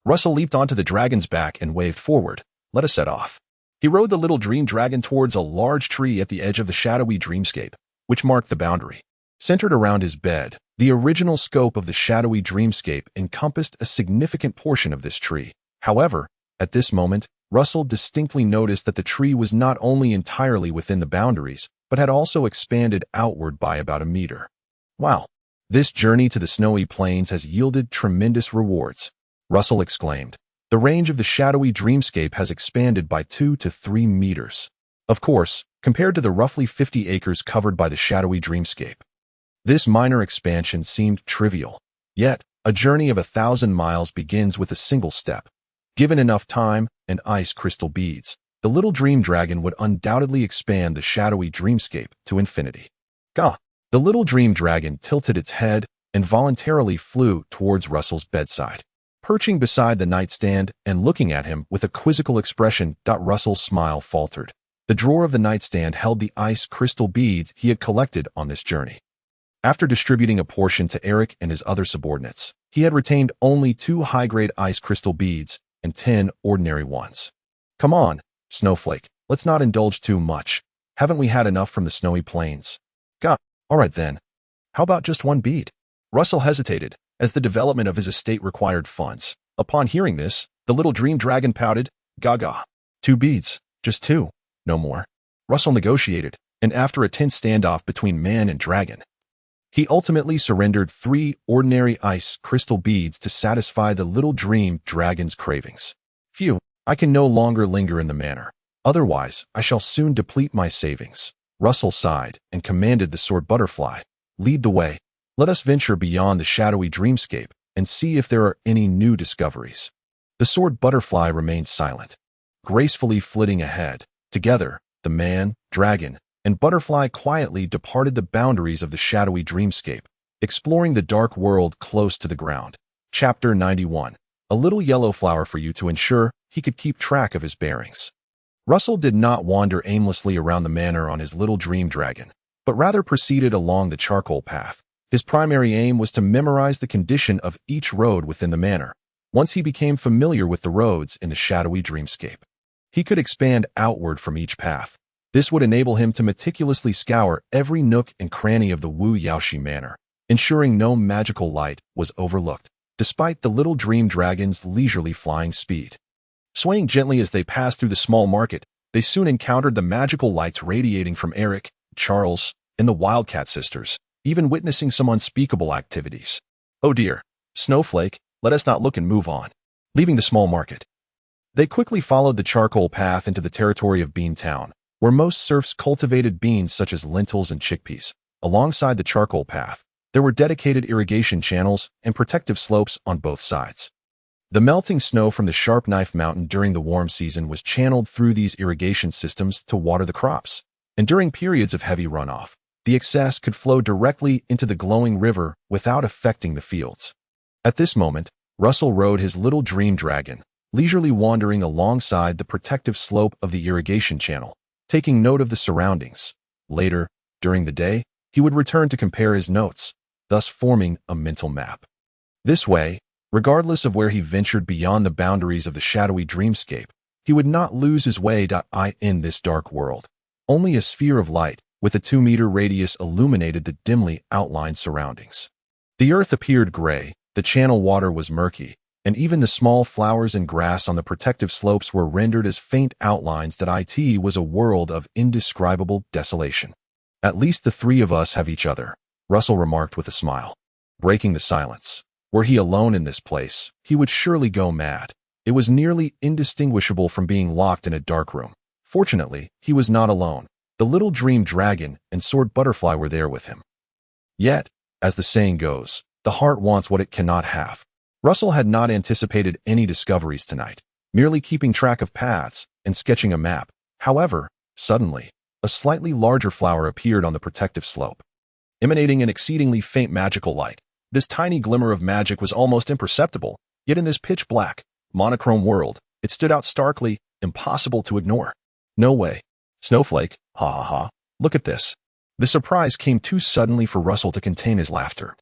[SPEAKER 1] Russell leaped onto the dragon's back and waved forward. Let us set off. He rode the little dream dragon towards a large tree at the edge of the shadowy dreamscape, which marked the boundary. Centered around his bed, the original scope of the shadowy dreamscape encompassed a significant portion of this tree. However, at this moment, Russell distinctly noticed that the tree was not only entirely within the boundaries, but had also expanded outward by about a meter. Wow! This journey to the snowy plains has yielded tremendous rewards, Russell exclaimed. The range of the shadowy dreamscape has expanded by 2 to 3 meters. Of course, compared to the roughly 50 acres covered by the shadowy dreamscape, this minor expansion seemed trivial. Yet, a journey of 1,000 miles begins with a single step. Given enough time and ice crystal beads, the little dream dragon would undoubtedly expand the shadowy dreamscape to infinity. Gah! The little dream dragon tilted its head and voluntarily flew towards Russell's bedside. Perching beside the nightstand and looking at him with a quizzical expression, Russell's smile faltered. The drawer of the nightstand held the ice crystal beads he had collected on this journey. After distributing a portion to Eric and his other subordinates, he had retained only 2 high-grade ice crystal beads and 10 ordinary ones. Come on, Snowflake, let's not indulge too much. Haven't we had enough from the snowy plains? Gah, all right then. How about just 1 bead? Russell hesitated, as the development of his estate required funds. Upon hearing this, the little dream dragon pouted, Gaga. 2 beads, just 2, no more. Russell negotiated, and after a tense standoff between man and dragon, he ultimately surrendered 3 ordinary ice crystal beads to satisfy the little dream dragon's cravings. Phew, I can no longer linger in the manor. Otherwise, I shall soon deplete my savings. Russell sighed and commanded the sword butterfly, lead the way. Let us venture beyond the shadowy dreamscape and see if there are any new discoveries. The sword butterfly remained silent, gracefully flitting ahead. Together, the man, dragon, and butterfly quietly departed the boundaries of the shadowy dreamscape, exploring the dark world close to the ground. Chapter 91. A little yellow flower for you to ensure he could keep track of his bearings. Russell did not wander aimlessly around the manor on his little dream dragon, but rather proceeded along the charcoal path. His primary aim was to memorize the condition of each road within the manor. Once he became familiar with the roads in the shadowy dreamscape, he could expand outward from each path. This would enable him to meticulously scour every nook and cranny of the Wu Yaoshi Manor, ensuring no magical light was overlooked, despite the little dream dragon's leisurely flying speed. Swaying gently as they passed through the small market, they soon encountered the magical lights radiating from Eric, Charles, and the Wildcat sisters, even witnessing some unspeakable activities. Oh dear, Snowflake, let us not look and move on. Leaving the small market, they quickly followed the charcoal path into the territory of Bean Town, where most serfs cultivated beans such as lentils and chickpeas. Alongside the charcoal path, there were dedicated irrigation channels and protective slopes on both sides. The melting snow from the Sharp Knife Mountain during the warm season was channeled through these irrigation systems to water the crops, and during periods of heavy runoff, the excess could flow directly into the glowing river without affecting the fields. At this moment, Russell rode his little dream dragon, leisurely wandering alongside the protective slope of the irrigation channel, taking note of the surroundings. Later, during the day, he would return to compare his notes, thus forming a mental map. This way, regardless of where he ventured beyond the boundaries of the shadowy dreamscape, he would not lose his way. In this dark world, only a sphere of light with a 2-meter radius illuminated the dimly outlined surroundings. The earth appeared gray, the channel water was murky, and even the small flowers and grass on the protective slopes were rendered as faint outlines. It was a world of indescribable desolation. At least the three of us have each other, Russell remarked with a smile, breaking the silence. Were he alone in this place, he would surely go mad. It was nearly indistinguishable from being locked in a dark room. Fortunately, he was not alone. The little dream dragon and sword butterfly were there with him. Yet, as the saying goes, the heart wants what it cannot have. Russell had not anticipated any discoveries tonight, merely keeping track of paths and sketching a map. However, suddenly, a slightly larger flower appeared on the protective slope, emanating an exceedingly faint magical light. This tiny glimmer of magic was almost imperceptible, yet in this pitch-black, monochrome world, it stood out starkly, impossible to ignore. No way. Snowflake, ha ha ha, look at this. The surprise came too suddenly for Russell to contain his laughter,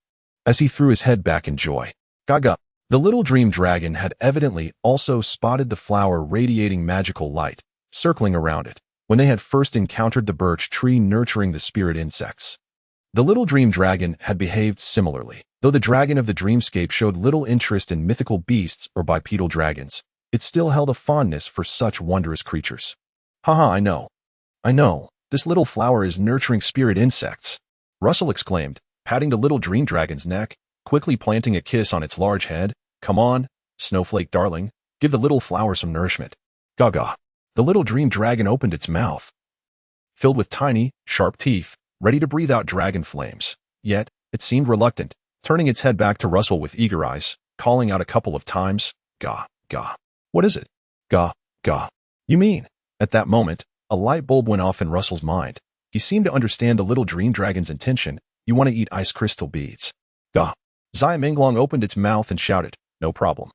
[SPEAKER 1] as he threw his head back in joy. Gaga. The little dream dragon had evidently also spotted the flower radiating magical light, circling around it, when they had first encountered the birch tree nurturing the spirit insects. The little dream dragon had behaved similarly. Though the dragon of the dreamscape showed little interest in mythical beasts or bipedal dragons, it still held a fondness for such wondrous creatures. Haha, I know, this little flower is nurturing spirit insects, Russell exclaimed, patting the little dream dragon's neck, quickly planting a kiss on its large head. Come on, Snowflake darling, give the little flower some nourishment. Gaga. The little dream dragon opened its mouth, filled with tiny, sharp teeth, ready to breathe out dragon flames. Yet, it seemed reluctant, turning its head back to Russell with eager eyes, calling out a couple of times, Ga, ga. What is it? Ga, ga. You mean? At that moment, a light bulb went off in Russell's mind. He seemed to understand the little dream dragon's intention. You want to eat ice crystal beads. Ga. Xia Minglong opened its mouth and shouted, no problem.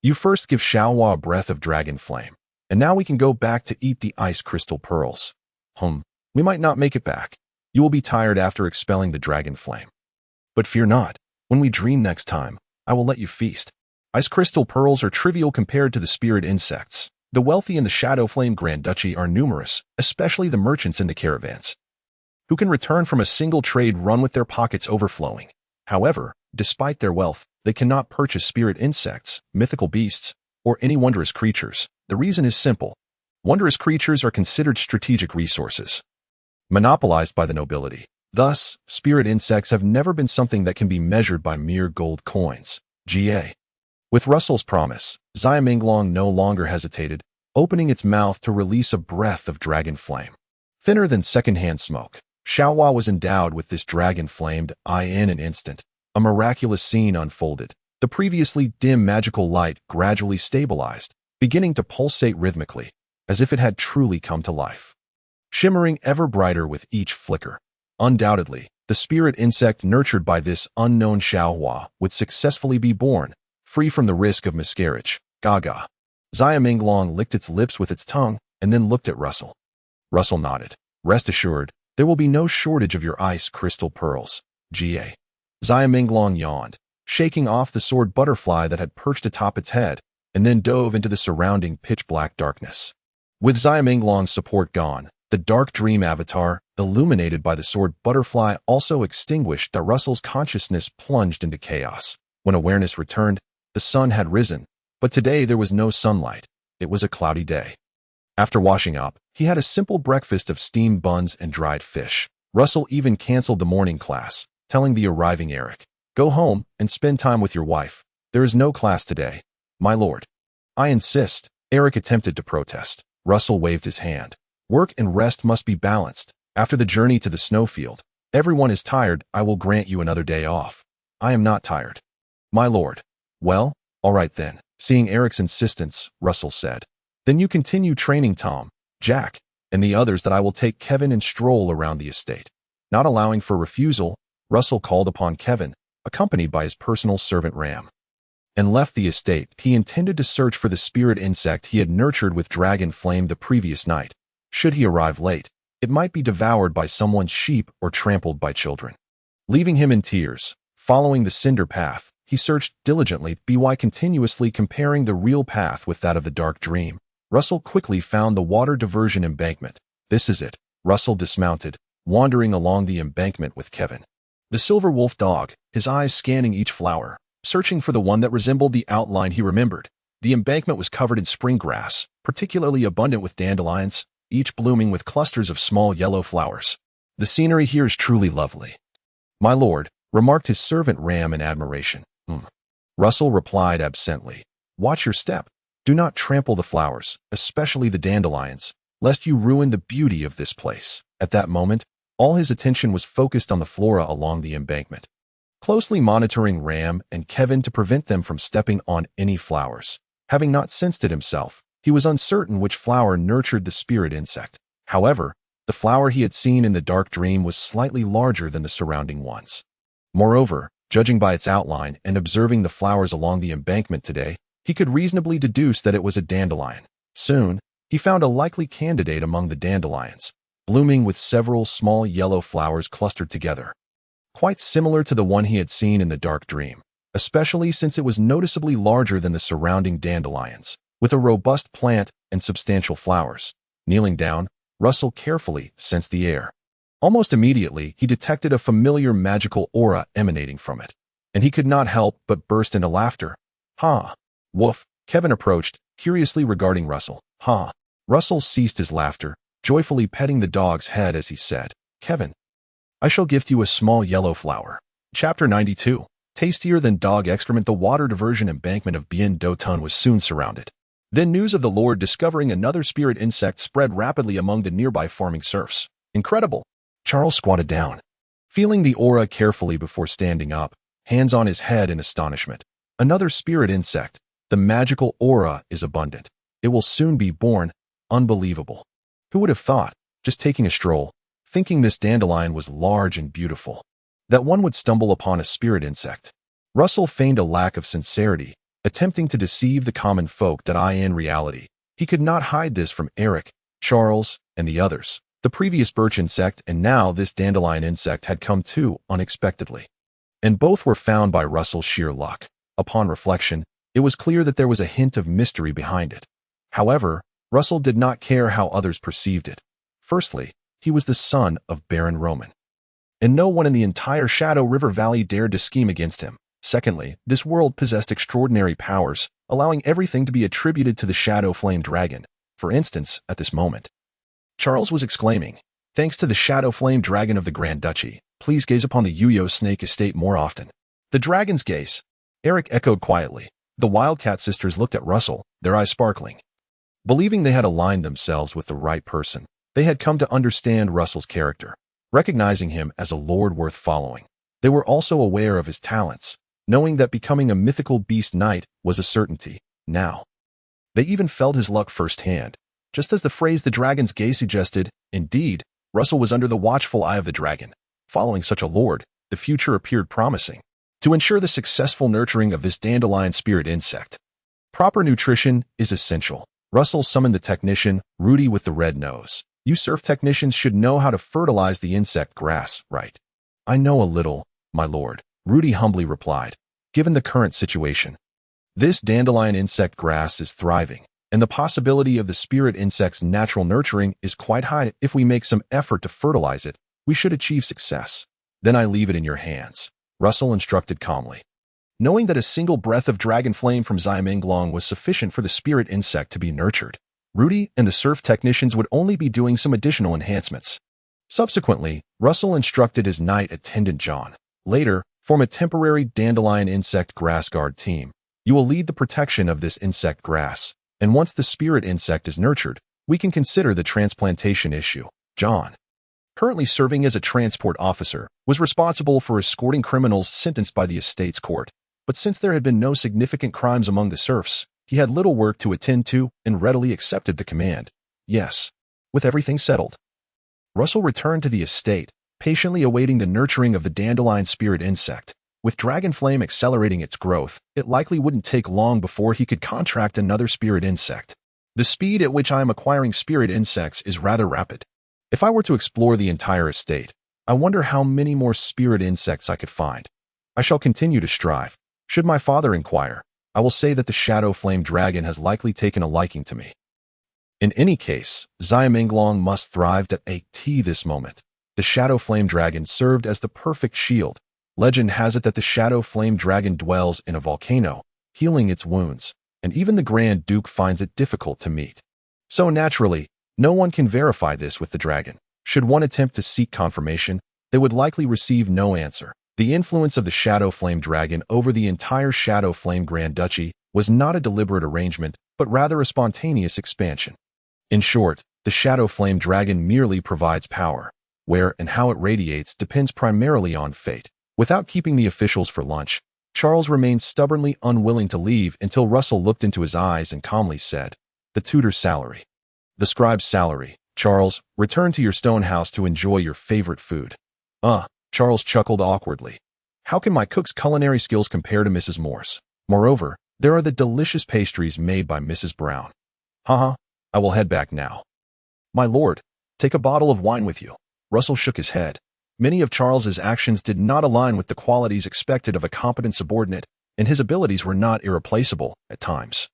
[SPEAKER 1] You first give Xiaohua a breath of dragon flame, and now we can go back to eat the ice crystal pearls. We might not make it back. You will be tired after expelling the dragon flame. But fear not, when we dream next time, I will let you feast. Ice crystal pearls are trivial compared to the spirit insects. The wealthy in the Shadow Flame Grand Duchy are numerous, especially the merchants in the caravans, who can return from a single trade run with their pockets overflowing. However, despite their wealth, they cannot purchase spirit insects, mythical beasts, or any wondrous creatures. The reason is simple. Wondrous creatures are considered strategic resources, monopolized by the nobility. Thus, spirit insects have never been something that can be measured by mere gold coins. Ga. With Russell's promise, Xia Minglong no longer hesitated, opening its mouth to release a breath of dragon flame. Thinner than secondhand smoke, Xiaohua was endowed with this dragon flamed in an instant. A miraculous scene unfolded. The previously dim magical light gradually stabilized, beginning to pulsate rhythmically, as if it had truly come to life, shimmering ever brighter with each flicker. Undoubtedly, the spirit insect nurtured by this unknown Xiaohua would successfully be born, free from the risk of miscarriage. Gaga. Xiaominglong licked its lips with its tongue and then looked at Russell. Russell nodded. Rest assured, there will be no shortage of your ice crystal pearls. Ga. Xiaominglong yawned, shaking off the sword butterfly that had perched atop its head, and then dove into the surrounding pitch-black darkness. With Xiaominglong's support gone, the dark dream avatar, illuminated by the sword butterfly, also extinguished. That Russell's consciousness plunged into chaos. When awareness returned, the sun had risen, but today there was no sunlight. It was a cloudy day. After washing up, he had a simple breakfast of steamed buns and dried fish. Russell even canceled the morning class, telling the arriving Eric, "Go home and spend time with your wife. There is no class today." "My lord, I insist," Eric attempted to protest. Russell waved his hand. "Work and rest must be balanced. After the journey to the snowfield, everyone is tired. I will grant you another day off." "I am not tired, my lord." "Well, all right then." Seeing Eric's insistence, Russell said, "Then you continue training Tom, Jack, and the others that I will take Kevin and stroll around the estate." Not allowing for refusal, Russell called upon Kevin, accompanied by his personal servant Ram, and left the estate. He intended to search for the spirit insect he had nurtured with dragon flame the previous night. Should he arrive late, it might be devoured by someone's sheep or trampled by children. Leaving him in tears, following the cinder path, he searched diligently, continuously comparing the real path with that of the dark dream. Russell quickly found the water diversion embankment. This is it. Russell dismounted, wandering along the embankment with Kevin, the silver wolf dog, his eyes scanning each flower, searching for the one that resembled the outline he remembered. The embankment was covered in spring grass, particularly abundant with dandelions, each blooming with clusters of small yellow flowers. "The scenery here is truly lovely, my lord," remarked his servant Ram in admiration. Russell replied absently, "Watch your step. Do not trample the flowers, especially the dandelions, lest you ruin the beauty of this place." At that moment, all his attention was focused on the flora along the embankment, closely monitoring Ram and Kevin to prevent them from stepping on any flowers. Having not sensed it himself, he was uncertain which flower nurtured the spirit insect. However, the flower he had seen in the dark dream was slightly larger than the surrounding ones. Moreover, judging by its outline and observing the flowers along the embankment today, he could reasonably deduce that it was a dandelion. Soon, he found a likely candidate among the dandelions, blooming with several small yellow flowers clustered together, quite similar to the one he had seen in the dark dream, especially since it was noticeably larger than the surrounding dandelions, with a robust plant and substantial flowers. Kneeling down, Russell carefully sensed the air. Almost immediately, he detected a familiar magical aura emanating from it, and he could not help but burst into laughter. "Ha! Woof!" Kevin approached, curiously regarding Russell. "Ha!" Russell ceased his laughter, joyfully petting the dog's head as he said, "Kevin, I shall gift you a small yellow flower." Chapter 92. Tastier than dog excrement. The water diversion embankment of Bien Doton was soon surrounded. Then news of the Lord discovering another spirit insect spread rapidly among the nearby farming serfs. "Incredible!" Charles squatted down, feeling the aura carefully before standing up, hands on his head in astonishment. "Another spirit insect. The magical aura is abundant. It will soon be born. Unbelievable. Who would have thought, just taking a stroll, thinking this dandelion was large and beautiful, that one would stumble upon a spirit insect?" Russell feigned a lack of sincerity, attempting to deceive the common folk that in reality, he could not hide this from Eric, Charles, and the others. The previous birch insect and now this dandelion insect had come too unexpectedly, and both were found by Russell's sheer luck. Upon reflection, it was clear that there was a hint of mystery behind it. However, Russell did not care how others perceived it. Firstly, he was the son of Baron Roman, and no one in the entire Shadow River Valley dared to scheme against him. Secondly, this world possessed extraordinary powers, allowing everything to be attributed to the Shadow Flame Dragon. For instance, at this moment, Charles was exclaiming, "Thanks to the Shadow Flame Dragon of the Grand Duchy, please gaze upon the Yuyo Snake estate more often." "The dragon's gaze," Eric echoed quietly. The Wildcat sisters looked at Russell, their eyes sparkling. Believing they had aligned themselves with the right person, they had come to understand Russell's character, recognizing him as a lord worth following. They were also aware of his talents, knowing that becoming a mythical beast knight was a certainty. Now, they even felt his luck firsthand. Just as the phrase the dragon's gaze suggested, indeed, Russell was under the watchful eye of the dragon. Following such a lord, the future appeared promising. To ensure the successful nurturing of this dandelion spirit insect, proper nutrition is essential. Russell summoned the technician, Rudy with the red nose. You surf technicians should know how to fertilize the insect grass, right? I know a little, my lord, Rudy humbly replied. Given the current situation, this dandelion insect grass is thriving, and the possibility of the spirit insect's natural nurturing is quite high. If we make some effort to fertilize it, we should achieve success. Then I leave it in your hands, Russell instructed calmly. Knowing that a single breath of dragon flame from Xiaominglong was sufficient for the spirit insect to be nurtured, Rudy and the surf technicians would only be doing some additional enhancements. Subsequently, Russell instructed his knight attendant John. Later, form a temporary dandelion insect grass guard team. You will lead the protection of this insect grass, and once the spirit insect is nurtured, we can consider the transplantation issue. John, currently serving as a transport officer, was responsible for escorting criminals sentenced by the estate's court. But since there had been no significant crimes among the serfs, he had little work to attend to and readily accepted the command. Yes, with everything settled, Russell returned to the estate, patiently awaiting the nurturing of the dandelion spirit insect. With dragon flame accelerating its growth, it likely wouldn't take long before he could contract another spirit insect. The speed at which I am acquiring spirit insects is rather rapid. If I were to explore the entire estate, I wonder how many more spirit insects I could find. I shall continue to strive. Should my father inquire, I will say that the shadow flame dragon has likely taken a liking to me. In any case, Xiaominglong must thrive at this moment. The shadow flame dragon served as the perfect shield. Legend has it that the shadow flame dragon dwells in a volcano, healing its wounds, and even the Grand Duke finds it difficult to meet. So naturally, no one can verify this with the dragon. Should one attempt to seek confirmation, they would likely receive no answer. The influence of the Shadow Flame Dragon over the entire Shadow Flame Grand Duchy was not a deliberate arrangement, but rather a spontaneous expansion. In short, the Shadow Flame Dragon merely provides power. Where and how it radiates depends primarily on fate. Without keeping the officials for lunch, Charles remained stubbornly unwilling to leave until Russell looked into his eyes and calmly said, "The tutor's salary. The scribe's salary. Charles, return to your stone house to enjoy your favorite food." Charles chuckled awkwardly. How can my cook's culinary skills compare to Mrs. Moore's? Moreover, there are the delicious pastries made by Mrs. Brown. I will head back now. My lord, take a bottle of wine with you. Russell shook his head. Many of Charles's actions did not align with the qualities expected of a competent subordinate, and his abilities were not irreplaceable at times.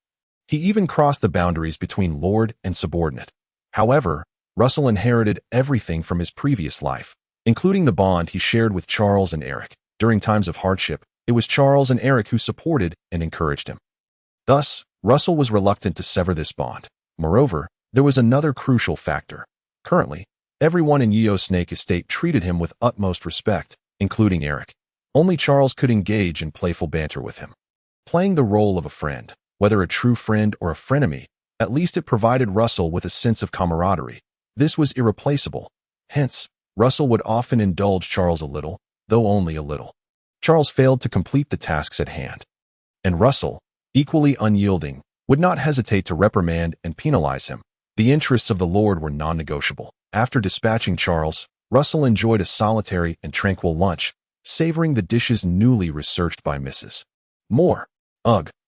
[SPEAKER 1] He even crossed the boundaries between lord and subordinate. However, Russell inherited everything from his previous life, including the bond he shared with Charles and Eric. During times of hardship, it was Charles and Eric who supported and encouraged him. Thus, Russell was reluctant to sever this bond. Moreover, there was another crucial factor. Currently, everyone in Yeo Snake Estate treated him with utmost respect, including Eric. Only Charles could engage in playful banter with him. Playing the role of a friend, whether a true friend or a frenemy, at least it provided Russell with a sense of camaraderie. This was irreplaceable. Hence, Russell would often indulge Charles a little, though only a little. Charles failed to complete the tasks at hand. And Russell, equally unyielding, would not hesitate to reprimand and penalize him. The interests of the Lord were non-negotiable. After dispatching Charles, Russell enjoyed a solitary and tranquil lunch, savoring the dishes newly researched by Mrs. Moore.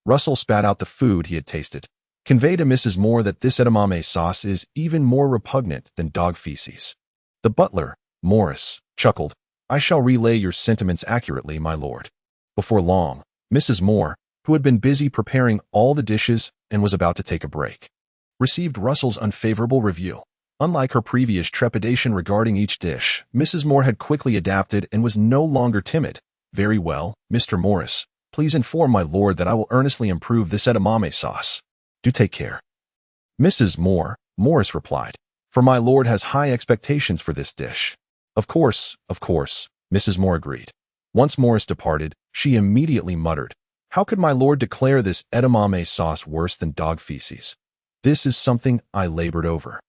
[SPEAKER 1] Russell spat out the food he had tasted. Convey to Mrs. Moore that this edamame sauce is even more repugnant than dog feces. The butler, Morris, chuckled. I shall relay your sentiments accurately, my lord. Before long, Mrs. Moore, who had been busy preparing all the dishes and was about to take a break, received Russell's unfavorable review. Unlike her previous trepidation regarding each dish, Mrs. Moore had quickly adapted and was no longer timid. Very well, Mr. Morris. Please inform my lord that I will earnestly improve this edamame sauce. Do take care. Mrs. Moore, Morris replied, for my lord has high expectations for this dish. Of course, Mrs. Moore agreed. Once Morris departed, she immediately muttered, how could my lord declare this edamame sauce worse than dog feces? This is something I labored over,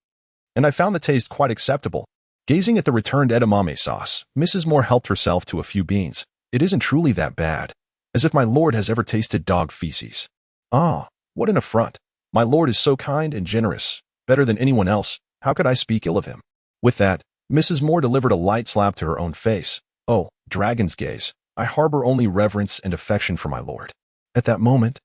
[SPEAKER 1] and I found the taste quite acceptable. Gazing at the returned edamame sauce, Mrs. Moore helped herself to a few beans. It isn't truly that bad. as if my lord has ever tasted dog feces. Ah, what an affront. My lord is so kind and generous, better than anyone else. How could I speak ill of him? With that, Mrs. Moore delivered a light slap to her own face. Oh, dragon's gaze. I harbor only reverence and affection for my lord. At that moment,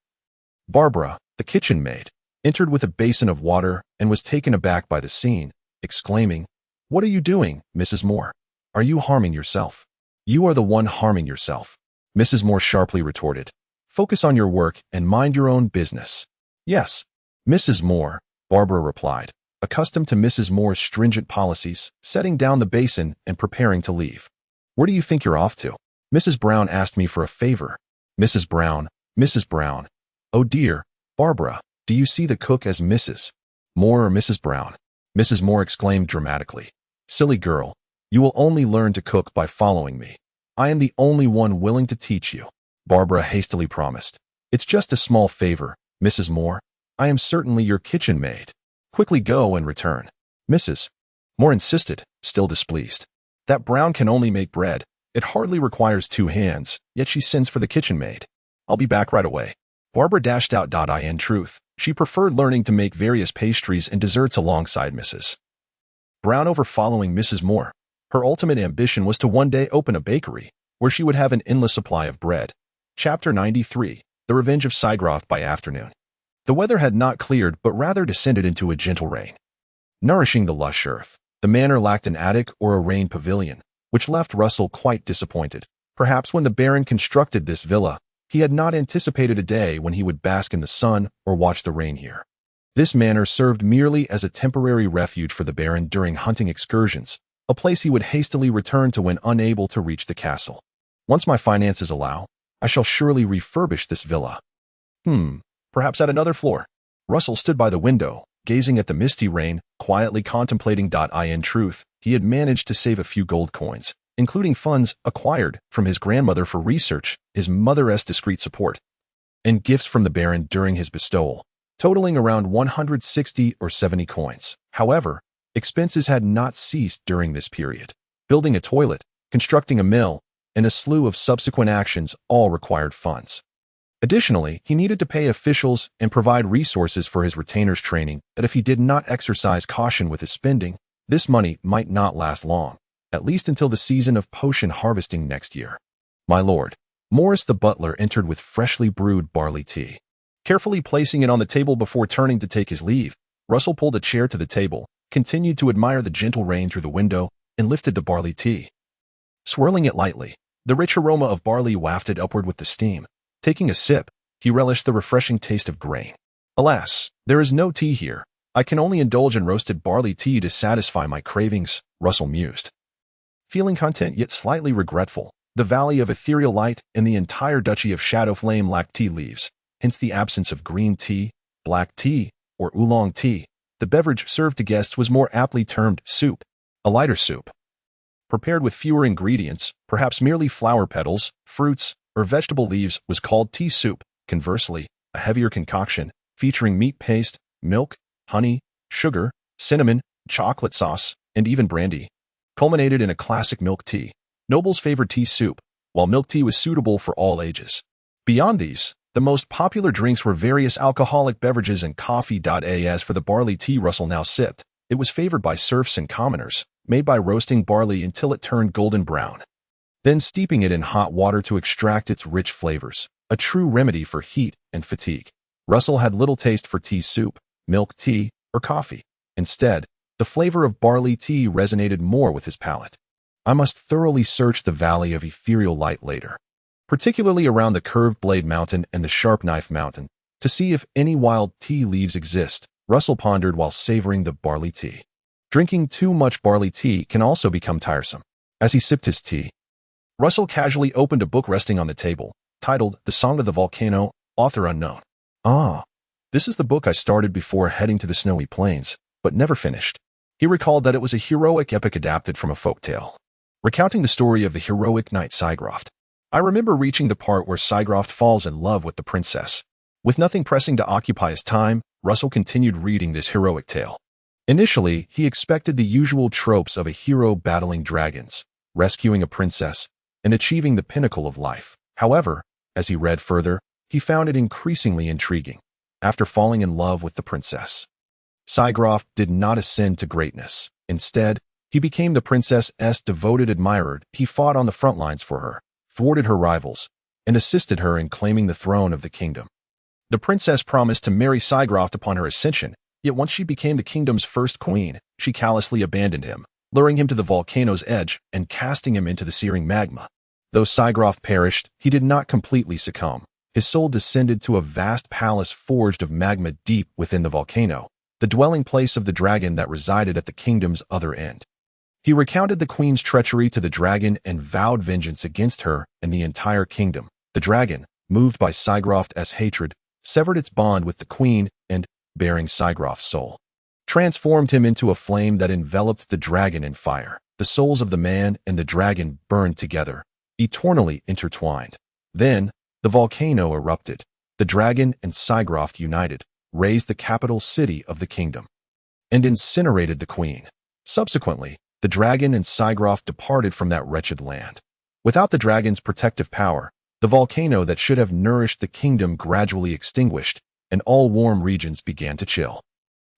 [SPEAKER 1] Barbara, the kitchen maid, entered with a basin of water and was taken aback by the scene, exclaiming, "What are you doing, Mrs. Moore? Are you harming yourself?" "You are the one harming yourself," Mrs. Moore sharply retorted. "Focus on your work and mind your own business." "Yes, Mrs. Moore," Barbara replied, accustomed to Mrs. Moore's stringent policies, setting down the basin and preparing to leave. "Where do you think you're off to?" "Mrs. Brown asked me for a favor." "Mrs. Brown, Mrs. Brown. Oh dear, Barbara, do you see the cook as Mrs. Moore or Mrs. Brown?" Mrs. Moore exclaimed dramatically. "Silly girl, you will only learn to cook by following me. I am the only one willing to teach you," Barbara hastily promised. "It's just a small favor, Mrs. Moore. I am certainly your kitchen maid. Quickly go and return." Mrs. Moore insisted, still displeased. "That Brown can only make bread. It hardly requires 2 hands, yet she sends for the kitchen maid. I'll be back right away." Barbara dashed out. In truth, she preferred learning to make various pastries and desserts alongside Mrs. Brown over following Mrs. Moore. Her ultimate ambition was to one day open a bakery, where she would have an endless supply of bread. Chapter 93, The Revenge of Sigroth. By afternoon, the weather had not cleared but rather descended into a gentle rain, nourishing the lush earth. The manor lacked an attic or a rain pavilion, which left Russell quite disappointed. Perhaps when the Baron constructed this villa, he had not anticipated a day when he would bask in the sun or watch the rain here. This manor served merely as a temporary refuge for the Baron during hunting excursions, a place he would hastily return to when unable to reach the castle. "Once my finances allow, I shall surely refurbish this villa. Perhaps at another floor." Russell stood by the window, gazing at the misty rain, quietly contemplating. In truth, he had managed to save a few gold coins, including funds acquired from his grandmother for research, his mother's discreet support, and gifts from the Baron during his bestowal, totaling around 160 or 70 coins. However, expenses had not ceased during this period. Building a toilet, constructing a mill, and a slew of subsequent actions all required funds. Additionally, he needed to pay officials and provide resources for his retainers' training that if he did not exercise caution with his spending, this money might not last long, at least until the season of potion harvesting next year. "My lord." Morris the butler entered with freshly brewed barley tea. Carefully placing it on the table before turning to take his leave, Russell pulled a chair to the table, continued to admire the gentle rain through the window, and lifted the barley tea. Swirling it lightly, the rich aroma of barley wafted upward with the steam. Taking a sip, he relished the refreshing taste of grain. "Alas, there is no tea here. I can only indulge in roasted barley tea to satisfy my cravings," Russell mused. Feeling content yet slightly regretful, the Valley of Ethereal Light and the entire Duchy of Shadowflame lacked tea leaves, hence the absence of green tea, black tea, or oolong tea. The beverage served to guests was more aptly termed soup, a lighter soup, prepared with fewer ingredients, perhaps merely flower petals, fruits, or vegetable leaves, was called tea soup. Conversely, a heavier concoction, featuring meat paste, milk, honey, sugar, cinnamon, chocolate sauce, and even brandy, culminated in a classic milk tea. Nobles favored tea soup, while milk tea was suitable for all ages. Beyond these, the most popular drinks were various alcoholic beverages and coffee. As for the barley tea Russell now sipped, it was favored by serfs and commoners, made by roasting barley until it turned golden brown, then steeping it in hot water to extract its rich flavors, a true remedy for heat and fatigue. Russell had little taste for tea soup, milk tea, or coffee. Instead, the flavor of barley tea resonated more with his palate. "I must thoroughly search the Valley of Ethereal Light later, particularly around the Curved Blade Mountain and the Sharp Knife Mountain, to see if any wild tea leaves exist," Russell pondered while savoring the barley tea. Drinking too much barley tea can also become tiresome. As he sipped his tea, Russell casually opened a book resting on the table, titled The Song of the Volcano, author unknown. "Ah, this is the book I started before heading to the snowy plains, but never finished." He recalled that it was a heroic epic adapted from a folk tale, recounting the story of the heroic knight Sigroth. "I remember reaching the part where Sigroth falls in love with the princess." With nothing pressing to occupy his time, Russell continued reading this heroic tale. Initially, he expected the usual tropes of a hero battling dragons, rescuing a princess, and achieving the pinnacle of life. However, As he read further, he found it increasingly intriguing. After falling in love with the princess, Sigroft did not ascend to greatness. Instead, he became the princess's devoted admirer. He fought on the front lines for her, thwarted her rivals, and assisted her in claiming the throne of the kingdom. The princess promised to marry Sigroft upon her ascension, yet once she became the kingdom's first queen, she callously abandoned him, luring him to the volcano's edge and casting him into the searing magma. Though Sigroft perished, he did not completely succumb. His soul descended to a vast palace forged of magma deep within the volcano, the dwelling place of the dragon that resided at the kingdom's other end. He recounted the queen's treachery to the dragon and vowed vengeance against her and the entire kingdom. The dragon, moved by Sigroft's hatred, severed its bond with the queen and, bearing Sigroft's soul, transformed him into a flame that enveloped the dragon in fire. The souls of the man and the dragon burned together, eternally intertwined. Then, the volcano erupted. The dragon and Sigroft united, razed the capital city of the kingdom, and incinerated the queen. Subsequently, the dragon and Sigroft departed from that wretched land. Without the dragon's protective power, the volcano that should have nourished the kingdom gradually extinguished, and all warm regions began to chill.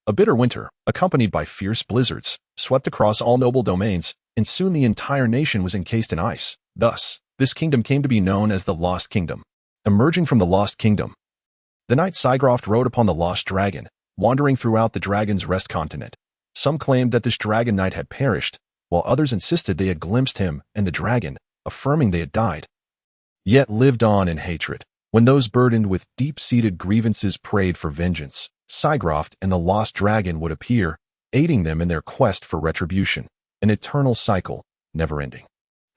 [SPEAKER 1] A bitter winter, accompanied by fierce blizzards, swept across all noble domains, and soon the entire nation was encased in ice. Thus, this kingdom came to be known as the Lost Kingdom. Emerging from the Lost Kingdom, the knight Sigroft rode upon the lost dragon, wandering throughout the dragon's rest continent. Some claimed that this dragon knight had perished, while others insisted they had glimpsed him and the dragon, affirming they had died, yet lived on in hatred. When those burdened with deep-seated grievances prayed for vengeance, Sigroft and the lost dragon would appear, aiding them in their quest for retribution, an eternal cycle, never-ending.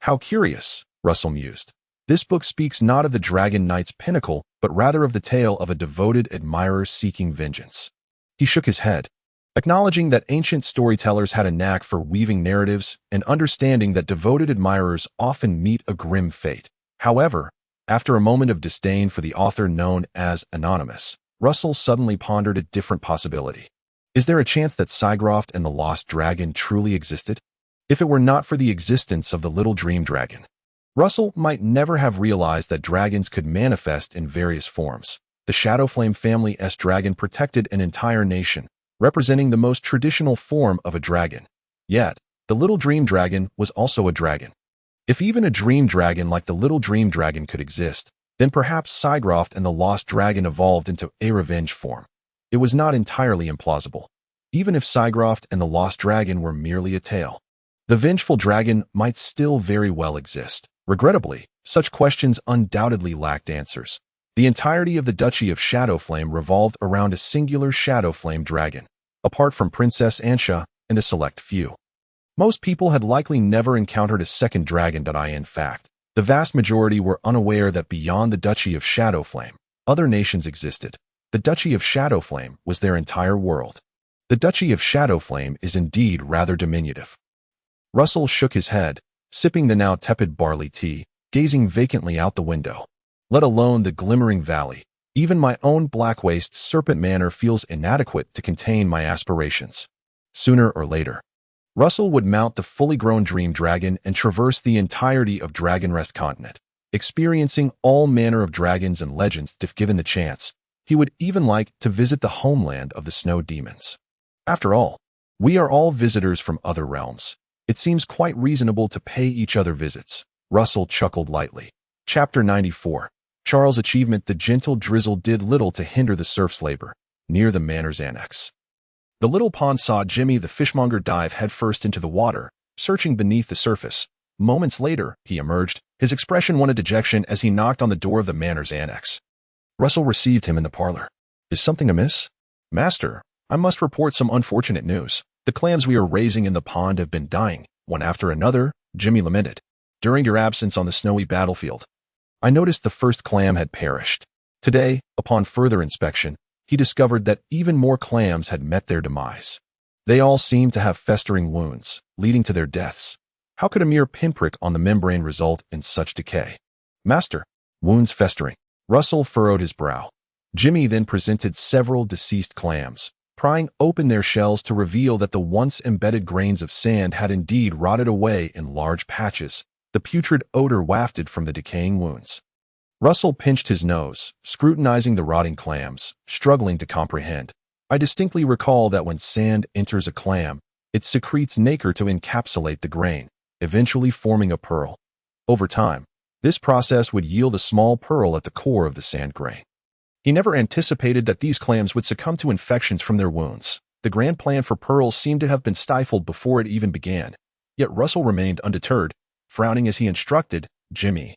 [SPEAKER 1] How curious, Russell mused. This book speaks not of the dragon knight's pinnacle, but rather of the tale of a devoted admirer seeking vengeance. He shook his head, acknowledging that ancient storytellers had a knack for weaving narratives and understanding that devoted admirers often meet a grim fate. However, after a moment of disdain for the author known as Anonymous, Russell suddenly pondered a different possibility. Is there a chance that Sigroft and the lost dragon truly existed? If it were not for the existence of the little dream dragon, Russell might never have realized that dragons could manifest in various forms. The Shadowflame family's dragon protected an entire nation, representing the most traditional form of a dragon. Yet, the little dream dragon was also a dragon. If even a dream dragon like the little dream dragon could exist, then perhaps Sigroft and the lost dragon evolved into a revenge form. It was not entirely implausible. Even if Sigroft and the lost dragon were merely a tale, the vengeful dragon might still very well exist. Regrettably, such questions undoubtedly lacked answers. The entirety of the Duchy of Shadowflame revolved around a singular Shadowflame dragon, apart from Princess Ansha and a select few. Most people had likely never encountered a second dragon. In fact, the vast majority were unaware that beyond the Duchy of Shadowflame, other nations existed. The Duchy of Shadowflame was their entire world. The Duchy of Shadowflame is indeed rather diminutive. Russell shook his head, sipping the now tepid barley tea, gazing vacantly out the window. Let alone the glimmering valley, even my own black-waste serpent manor feels inadequate to contain my aspirations. Sooner or later, Russell would mount the fully grown dream dragon and traverse the entirety of Dragonrest continent, experiencing all manner of dragons and legends if given the chance. He would even like to visit the homeland of the snow demons. After all, we are all visitors from other realms. It seems quite reasonable to pay each other visits. Russell chuckled lightly. Chapter 94. Charles' achievement. The gentle drizzle did little to hinder the serf's labor. Near the manor's annex, the little pond saw Jimmy the fishmonger dive headfirst into the water, searching beneath the surface. Moments later, he emerged, his expression one of dejection as he knocked on the door of the manor's annex. Russell received him in the parlor. Is something amiss? Master, I must report some unfortunate news. The clams we are raising in the pond have been dying, one after another, Jimmy lamented. During your absence on the snowy battlefield, I noticed the first clam had perished. Today, upon further inspection, he discovered that even more clams had met their demise. They all seemed to have festering wounds, leading to their deaths. How could a mere pinprick on the membrane result in such decay? Master, wounds festering. Russell furrowed his brow. Jimmy then presented several deceased clams, prying open their shells to reveal that the once embedded grains of sand had indeed rotted away in large patches. The putrid odor wafted from the decaying wounds. Russell pinched his nose, scrutinizing the rotting clams, struggling to comprehend. I distinctly recall that when sand enters a clam, it secretes nacre to encapsulate the grain, eventually forming a pearl. Over time, this process would yield a small pearl at the core of the sand grain. He never anticipated that these clams would succumb to infections from their wounds. The grand plan for pearls seemed to have been stifled before it even began. Yet Russell remained undeterred, frowning as he instructed, "Jimmy,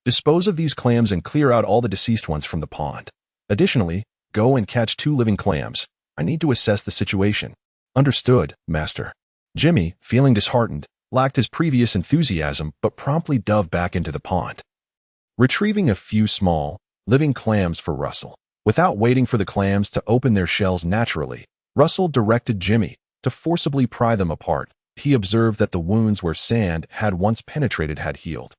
[SPEAKER 1] dispose of these clams and clear out all the deceased ones from the pond. Additionally, go and catch 2 living clams. I need to assess the situation." "Understood, master." Jimmy, feeling disheartened, lacked his previous enthusiasm but promptly dove back into the pond, retrieving a few small, living clams for Russell. Without waiting for the clams to open their shells naturally, Russell directed Jimmy to forcibly pry them apart. He observed that the wounds where sand had once penetrated had healed.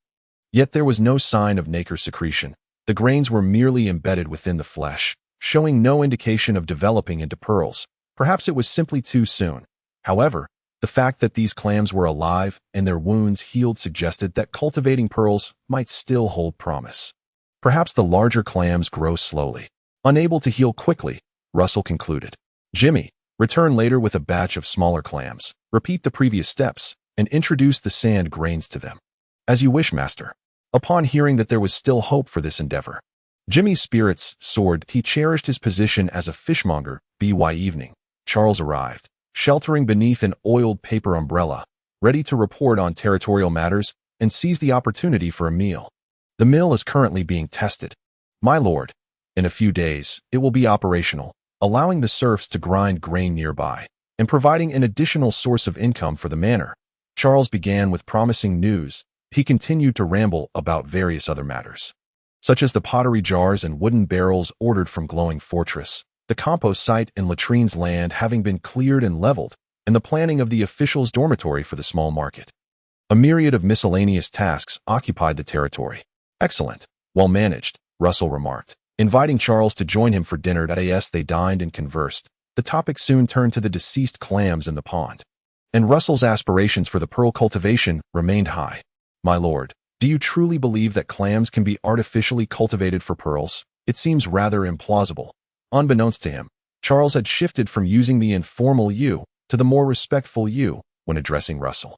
[SPEAKER 1] Yet there was no sign of nacre secretion. The grains were merely embedded within the flesh, showing no indication of developing into pearls. Perhaps it was simply too soon. However, the fact that these clams were alive and their wounds healed suggested that cultivating pearls might still hold promise. Perhaps the larger clams grow slowly. Unable to heal quickly, Russell concluded. "Jimmy, return later with a batch of smaller clams. Repeat the previous steps and introduce the sand grains to them." "As you wish, master." Upon hearing that there was still hope for this endeavor, Jimmy's spirits soared. He cherished his position as a fishmonger. By evening, Charles arrived, sheltering beneath an oiled paper umbrella, ready to report on territorial matters and seize the opportunity for a meal. "The mill is currently being tested, my lord. In a few days, it will be operational, allowing the serfs to grind grain nearby and providing an additional source of income for the manor." Charles began with promising news. He continued to ramble about various other matters, such as the pottery jars and wooden barrels ordered from Glowing Fortress, the compost site and latrines land having been cleared and leveled, and the planning of the officials' dormitory for the small market. A myriad of miscellaneous tasks occupied the territory. "Excellent, well managed," Russell remarked, inviting Charles to join him for dinner. As they dined and conversed, the topic soon turned to the deceased clams in the pond, and Russell's aspirations for the pearl cultivation remained high. "My lord, do you truly believe that clams can be artificially cultivated for pearls? It seems rather implausible." Unbeknownst to him, Charles had shifted from using the informal "you" to the more respectful "you" when addressing Russell.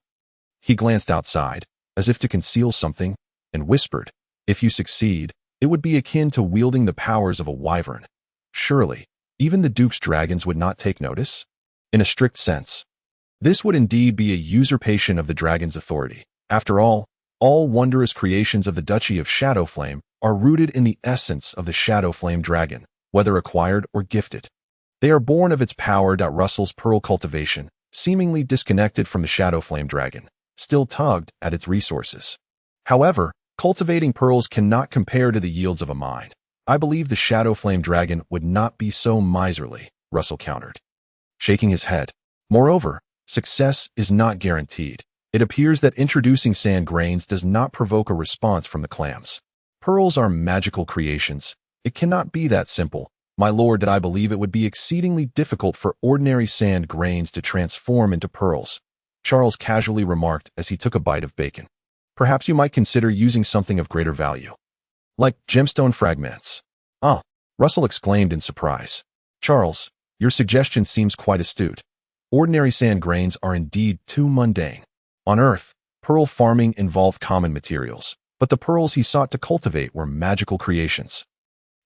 [SPEAKER 1] He glanced outside, as if to conceal something, and whispered, "If you succeed, it would be akin to wielding the powers of a wyvern. Surely, even the Duke's dragons would not take notice?" "In a strict sense, this would indeed be a usurpation of the dragon's authority. After all wondrous creations of the Duchy of Shadowflame are rooted in the essence of the Shadowflame dragon, whether acquired or gifted. They are born of its power." Russell's pearl cultivation, seemingly disconnected from the Shadowflame dragon, still tugged at its resources. However, cultivating pearls cannot compare to the yields of a mine. "I believe the Shadowflame dragon would not be so miserly," Russell countered, shaking his head. "Moreover, success is not guaranteed. It appears that introducing sand grains does not provoke a response from the clams. Pearls are magical creations. It cannot be that simple, my lord. I believe it would be exceedingly difficult for ordinary sand grains to transform into pearls," Charles casually remarked as he took a bite of bacon. "Perhaps you might consider using something of greater value, like gemstone fragments." "Ah," Russell exclaimed in surprise. "Charles, your suggestion seems quite astute. Ordinary sand grains are indeed too mundane. On Earth, pearl farming involved common materials, but the pearls he sought to cultivate were magical creations.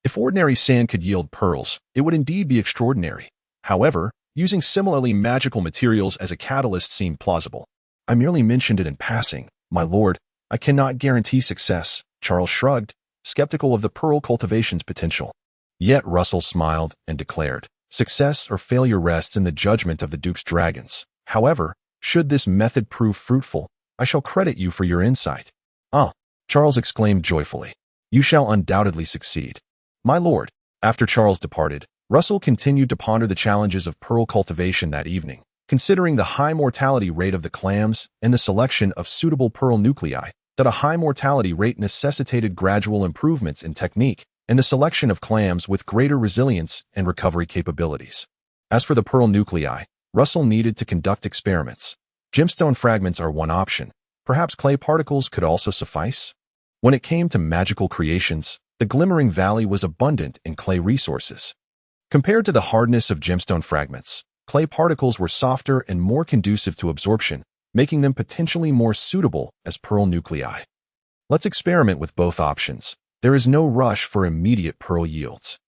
[SPEAKER 1] If ordinary sand could yield pearls, it would indeed be extraordinary. However, using similarly magical materials as a catalyst seemed plausible. "I merely mentioned it in passing, my lord. I cannot guarantee success," Charles shrugged, skeptical of the pearl cultivation's potential. Yet Russell smiled and declared, "Success or failure rests in the judgment of the Duke's dragons. However, should this method prove fruitful, I shall credit you for your insight." "Ah," Charles exclaimed joyfully, "you shall undoubtedly succeed, my lord." After Charles departed, Russell continued to ponder the challenges of pearl cultivation that evening. Considering the high mortality rate of the clams and the selection of suitable pearl nuclei, that a high mortality rate necessitated gradual improvements in technique and the selection of clams with greater resilience and recovery capabilities. As for the pearl nuclei, Russell needed to conduct experiments. Gemstone fragments are one option. Perhaps clay particles could also suffice? When it came to magical creations, the Glimmering Valley was abundant in clay resources. Compared to the hardness of gemstone fragments, clay particles were softer and more conducive to absorption, making them potentially more suitable as pearl nuclei. Let's experiment with both options. There is no rush for immediate pearl yields.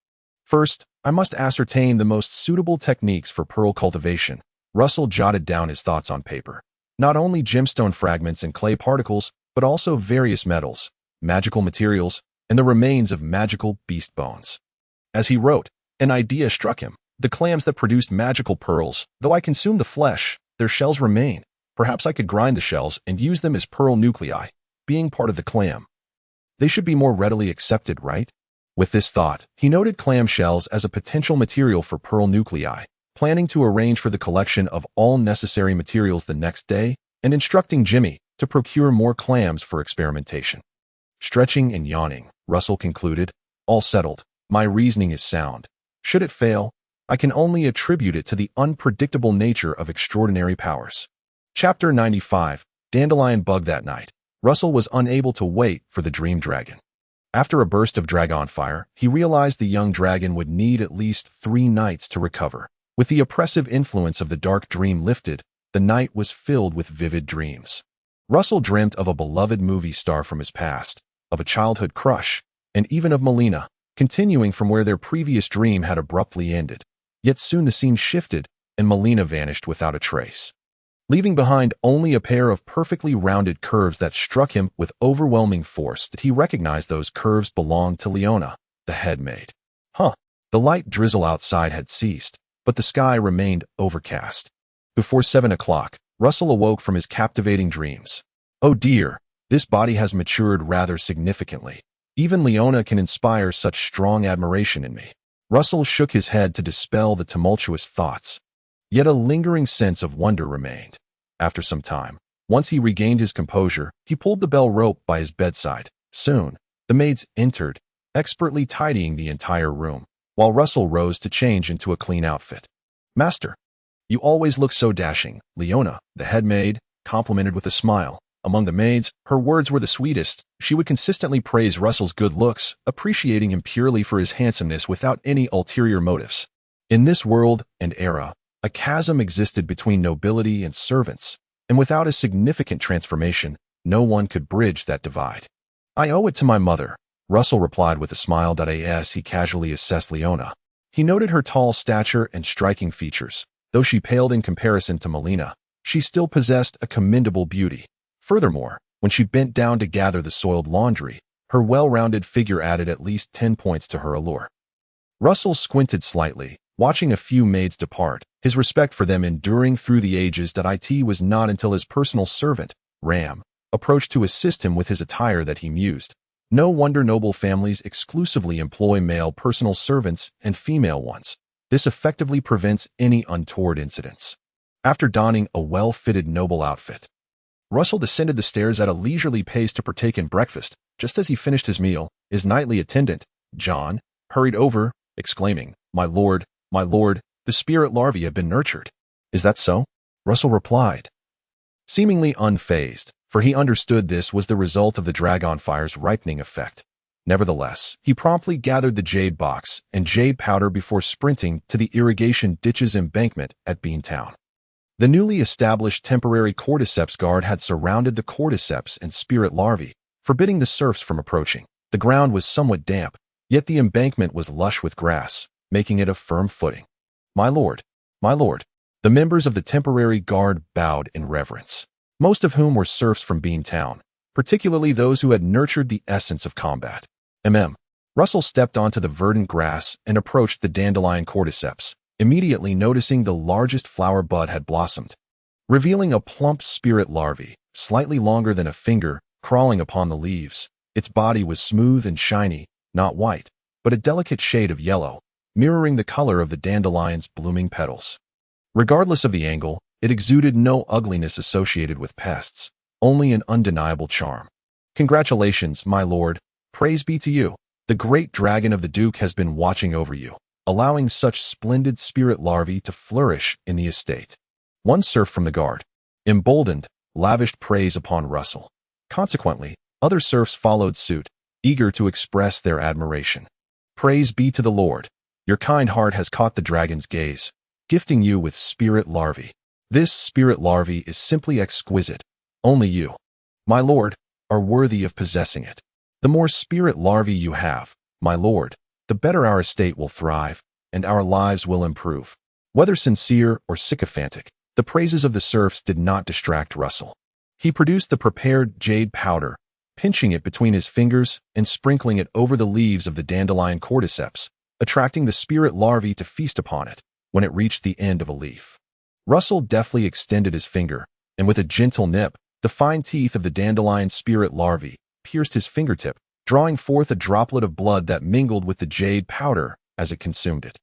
[SPEAKER 1] First, I must ascertain the most suitable techniques for pearl cultivation. Russell jotted down his thoughts on paper. Not only gemstone fragments and clay particles, but also various metals, magical materials, and the remains of magical beast bones. As he wrote, an idea struck him. The clams that produced magical pearls, though I consume the flesh, their shells remain. Perhaps I could grind the shells and use them as pearl nuclei, being part of the clam. They should be more readily accepted, right? With this thought, he noted clam shells as a potential material for pearl nuclei, planning to arrange for the collection of all necessary materials the next day and instructing Jimmy to procure more clams for experimentation. Stretching and yawning, Russell concluded, all settled. My reasoning is sound. Should it fail, I can only attribute it to the unpredictable nature of extraordinary powers. Chapter 95, Dandelion Bug. That night, Russell was unable to wait for the dream dragon. After a burst of dragon fire, he realized the young dragon would need at least 3 nights to recover. With the oppressive influence of the dark dream lifted, the night was filled with vivid dreams. Russell dreamt of a beloved movie star from his past, of a childhood crush, and even of Melina, continuing from where their previous dream had abruptly ended. Yet soon the scene shifted, and Melina vanished without a trace, leaving behind only a pair of perfectly rounded curves that struck him with overwhelming force that he recognized those curves belonged to Leona, the head maid. The light drizzle outside had ceased, but the sky remained overcast. Before 7 o'clock, Russell awoke from his captivating dreams. Oh dear, this body has matured rather significantly. Even Leona can inspire such strong admiration in me. Russell shook his head to dispel the tumultuous thoughts. Yet a lingering sense of wonder remained. After some time, once he regained his composure, he pulled the bell rope by his bedside. Soon, the maids entered, expertly tidying the entire room, while Russell rose to change into a clean outfit. Master, you always look so dashing, Leona, the head maid, complimented with a smile. Among the maids, her words were the sweetest. She would consistently praise Russell's good looks, appreciating him purely for his handsomeness without any ulterior motives. In this world and era, a chasm existed between nobility and servants, and without a significant transformation, no one could bridge that divide. I owe it to my mother, Russell replied with a smile. As he casually assessed Leona, he noted her tall stature and striking features. Though she paled in comparison to Melina, she still possessed a commendable beauty. Furthermore, when she bent down to gather the soiled laundry, her well-rounded figure added at least 10 points to her allure. Russell squinted slightly, watching a few maids depart, his respect for them enduring through the ages. It was not until his personal servant, Ram, approached to assist him with his attire that he mused. No wonder noble families exclusively employ male personal servants and female ones. This effectively prevents any untoward incidents. After donning a well-fitted noble outfit, Russell descended the stairs at a leisurely pace to partake in breakfast. Just as he finished his meal, his nightly attendant, John, hurried over, exclaiming, my lord, the spirit larvae have been nurtured." "Is that so?" Russell replied, seemingly unfazed, for he understood this was the result of the dragon fire's ripening effect. Nevertheless, he promptly gathered the jade box and jade powder before sprinting to the irrigation ditches embankment at Beantown. The newly established temporary cordyceps guard had surrounded the cordyceps and spirit larvae, forbidding the serfs from approaching. The ground was somewhat damp, yet the embankment was lush with grass, making it a firm footing. My lord, the members of the temporary guard bowed in reverence, most of whom were serfs from Beantown, particularly those who had nurtured the essence of combat. Russell stepped onto the verdant grass and approached the dandelion cordyceps, immediately noticing the largest flower bud had blossomed, revealing a plump spirit larvae, slightly longer than a finger, crawling upon the leaves. Its body was smooth and shiny, not white, but a delicate shade of yellow, mirroring the color of the dandelion's blooming petals. Regardless of the angle, it exuded no ugliness associated with pests, only an undeniable charm. "Congratulations, my lord. Praise be to you. The great dragon of the Duke has been watching over you, allowing such splendid spirit larvae to flourish in the estate." One serf from the guard, emboldened, lavished praise upon Russell. Consequently, Other serfs followed suit, eager to express their admiration. Praise be to the Lord. Your kind heart has caught the dragon's gaze, gifting you with spirit larvae. This spirit larvae is simply exquisite. Only you, my lord, are worthy of possessing it. The more spirit larvae you have, my lord, the better our estate will thrive, and our lives will improve. Whether sincere or sycophantic, the praises of the serfs did not distract Russell. He produced the prepared jade powder, pinching it between his fingers and sprinkling it over the leaves of the dandelion cordyceps, attracting the spirit larvae to feast upon it when it reached the end of a leaf. Russell deftly extended his finger, and with a gentle nip, the fine teeth of the dandelion spirit larvae pierced his fingertip, drawing forth a droplet of blood that mingled with the jade powder as it consumed it.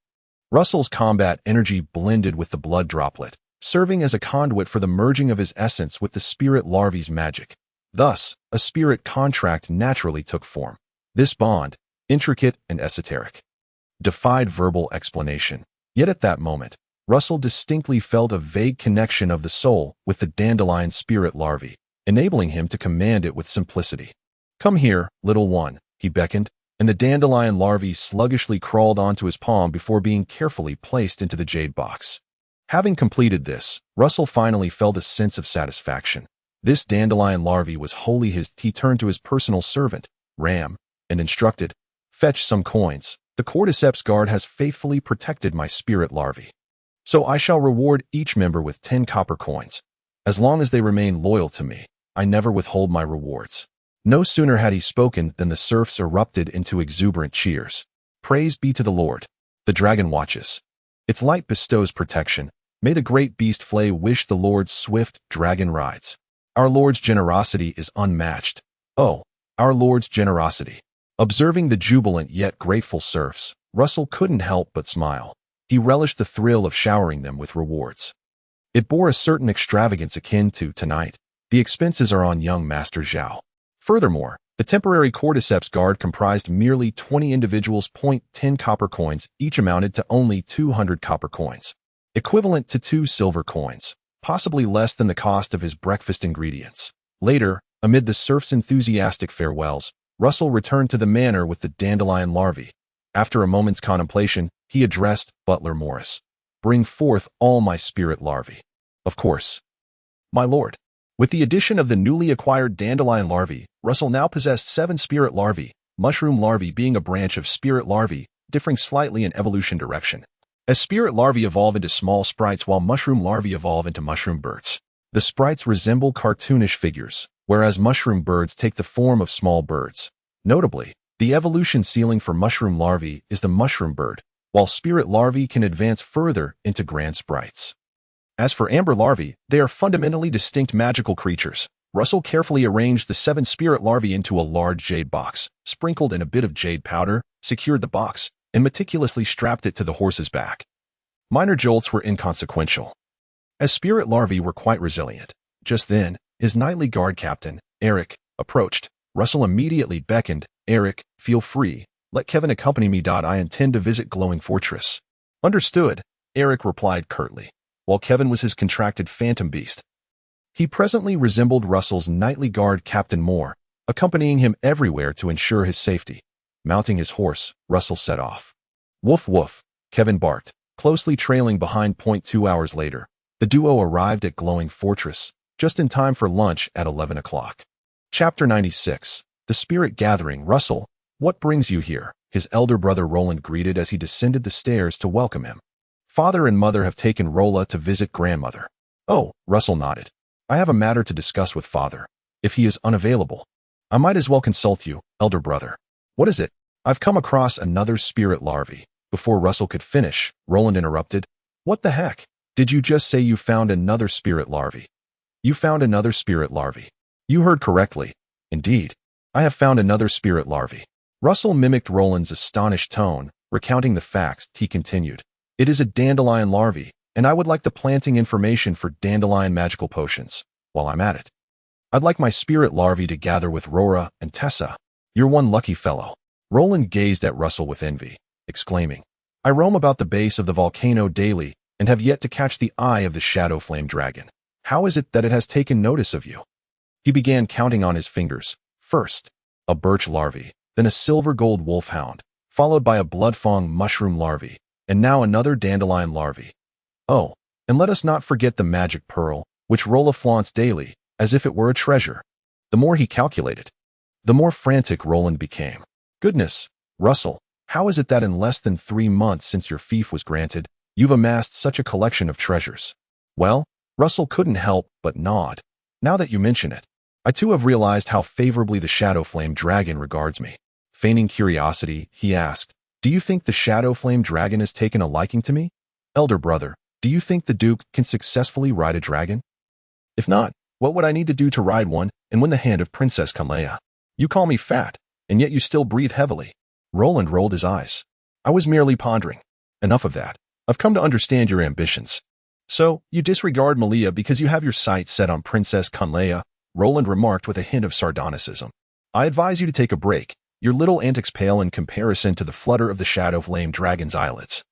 [SPEAKER 1] Russell's combat energy blended with the blood droplet, serving as a conduit for the merging of his essence with the spirit larvae's magic. Thus, a spirit contract naturally took form. This bond, intricate and esoteric, defied verbal explanation. Yet at that moment, Russell distinctly felt a vague connection of the soul with the dandelion spirit larvae, enabling him to command it with simplicity. "Come here, little one," he beckoned, and the dandelion larvae sluggishly crawled onto his palm before being carefully placed into the jade box. Having completed this, Russell finally felt a sense of satisfaction. This dandelion larvae was wholly his. He turned to his personal servant, Ram, and instructed, "Fetch some coins. The cordyceps guard has faithfully protected my spirit larvae. So I shall reward each member with 10 copper coins. As long as they remain loyal to me, I never withhold my rewards." No sooner had he spoken than the serfs erupted into exuberant cheers. Praise be to the Lord. The dragon watches. Its light bestows protection. May the great beast flay wish the Lord's swift dragon rides. Our Lord's generosity is unmatched. Oh, our Lord's generosity. Observing the jubilant yet grateful serfs, Russell couldn't help but smile. He relished the thrill of showering them with rewards. It bore a certain extravagance akin to, "Tonight, the expenses are on young Master Zhao." Furthermore, the temporary cordyceps guard comprised merely 20 individuals. 10 copper coins each amounted to only 200 copper coins, equivalent to 2 silver coins, possibly less than the cost of his breakfast ingredients. Later, amid the serfs' enthusiastic farewells, Russell returned to the manor with the dandelion larvae. After a moment's contemplation, he addressed Butler Morris. "Bring forth all my spirit larvae." "Of course, my lord." With the addition of the newly acquired dandelion larvae, Russell now possessed 7 spirit larvae, mushroom larvae being a branch of spirit larvae, differing slightly in evolution direction. As spirit larvae evolve into small sprites while mushroom larvae evolve into mushroom birds. The sprites resemble cartoonish figures, whereas mushroom birds take the form of small birds. Notably, the evolution ceiling for mushroom larvae is the mushroom bird, while spirit larvae can advance further into grand sprites. As for amber larvae, they are fundamentally distinct magical creatures. Russell carefully arranged the 7 spirit larvae into a large jade box, sprinkled in a bit of jade powder, secured the box, and meticulously strapped it to the horse's back. Minor jolts were inconsequential, as spirit larvae were quite resilient. Just then, his nightly guard captain, Eric, approached. Russell immediately beckoned. "Eric, feel free. Let Kevin accompany me. I intend to visit Glowing Fortress." "Understood," Eric replied curtly, while Kevin was his contracted phantom beast. He presently resembled Russell's nightly guard Captain Moore, accompanying him everywhere to ensure his safety. Mounting his horse, Russell set off. "Woof woof," Kevin barked, closely trailing behind. 2 hours later, the duo arrived at Glowing Fortress, just in time for lunch at 11 o'clock. Chapter 96. The Spirit Gathering. "Russell, what brings you here?" his elder brother Roland greeted as he descended the stairs to welcome him. "Father and mother have taken Rolla to visit grandmother." "Oh," Russell nodded. "I have a matter to discuss with father. If he is unavailable, I might as well consult you, elder brother." "What is it?" "I've come across another spirit larvae." Before Russell could finish, Roland interrupted. "What the heck? Did you just say you found another spirit larvae?" "You found another spirit larvae." "You heard correctly. Indeed, I have found another spirit larvae." Russell mimicked Roland's astonished tone, recounting the facts. He continued. "It is a dandelion larvae, and I would like the planting information for dandelion magical potions. While I'm at it, I'd like my spirit larvae to gather with Rora and Tessa. You're one lucky fellow." Roland gazed at Russell with envy, exclaiming, "I roam about the base of the volcano daily and have yet to catch the eye of the shadow flame dragon. How is it that it has taken notice of you?" He began counting on his fingers, First, a birch larvae, then a silver-gold wolfhound, followed by a blood-fong mushroom larvae, and now another dandelion larvae. Oh, and let us not forget the magic pearl, which Rolla flaunts daily, as if it were a treasure. The more he calculated, the more frantic Roland became. Goodness, Russell, how is it that in less than 3 months since your fief was granted, you've amassed such a collection of treasures? Well, Russell couldn't help but nod. Now that you mention it, I too have realized how favorably the Shadow Flame Dragon regards me. Feigning curiosity, he asked, "Do you think the Shadow Flame Dragon has taken a liking to me? Elder brother, do you think the Duke can successfully ride a dragon? If not, what would I need to do to ride one and win the hand of Princess Kanleia? You call me fat, and yet you still breathe heavily." Roland rolled his eyes. "I was merely pondering. Enough of that. I've come to understand your ambitions." "So, you disregard Malia because you have your sights set on Princess Kanleia," Roland remarked with a hint of sardonicism. "I advise you to take a break. Your little antics pale in comparison to the flutter of the Shadow Flame Dragon's eyelids.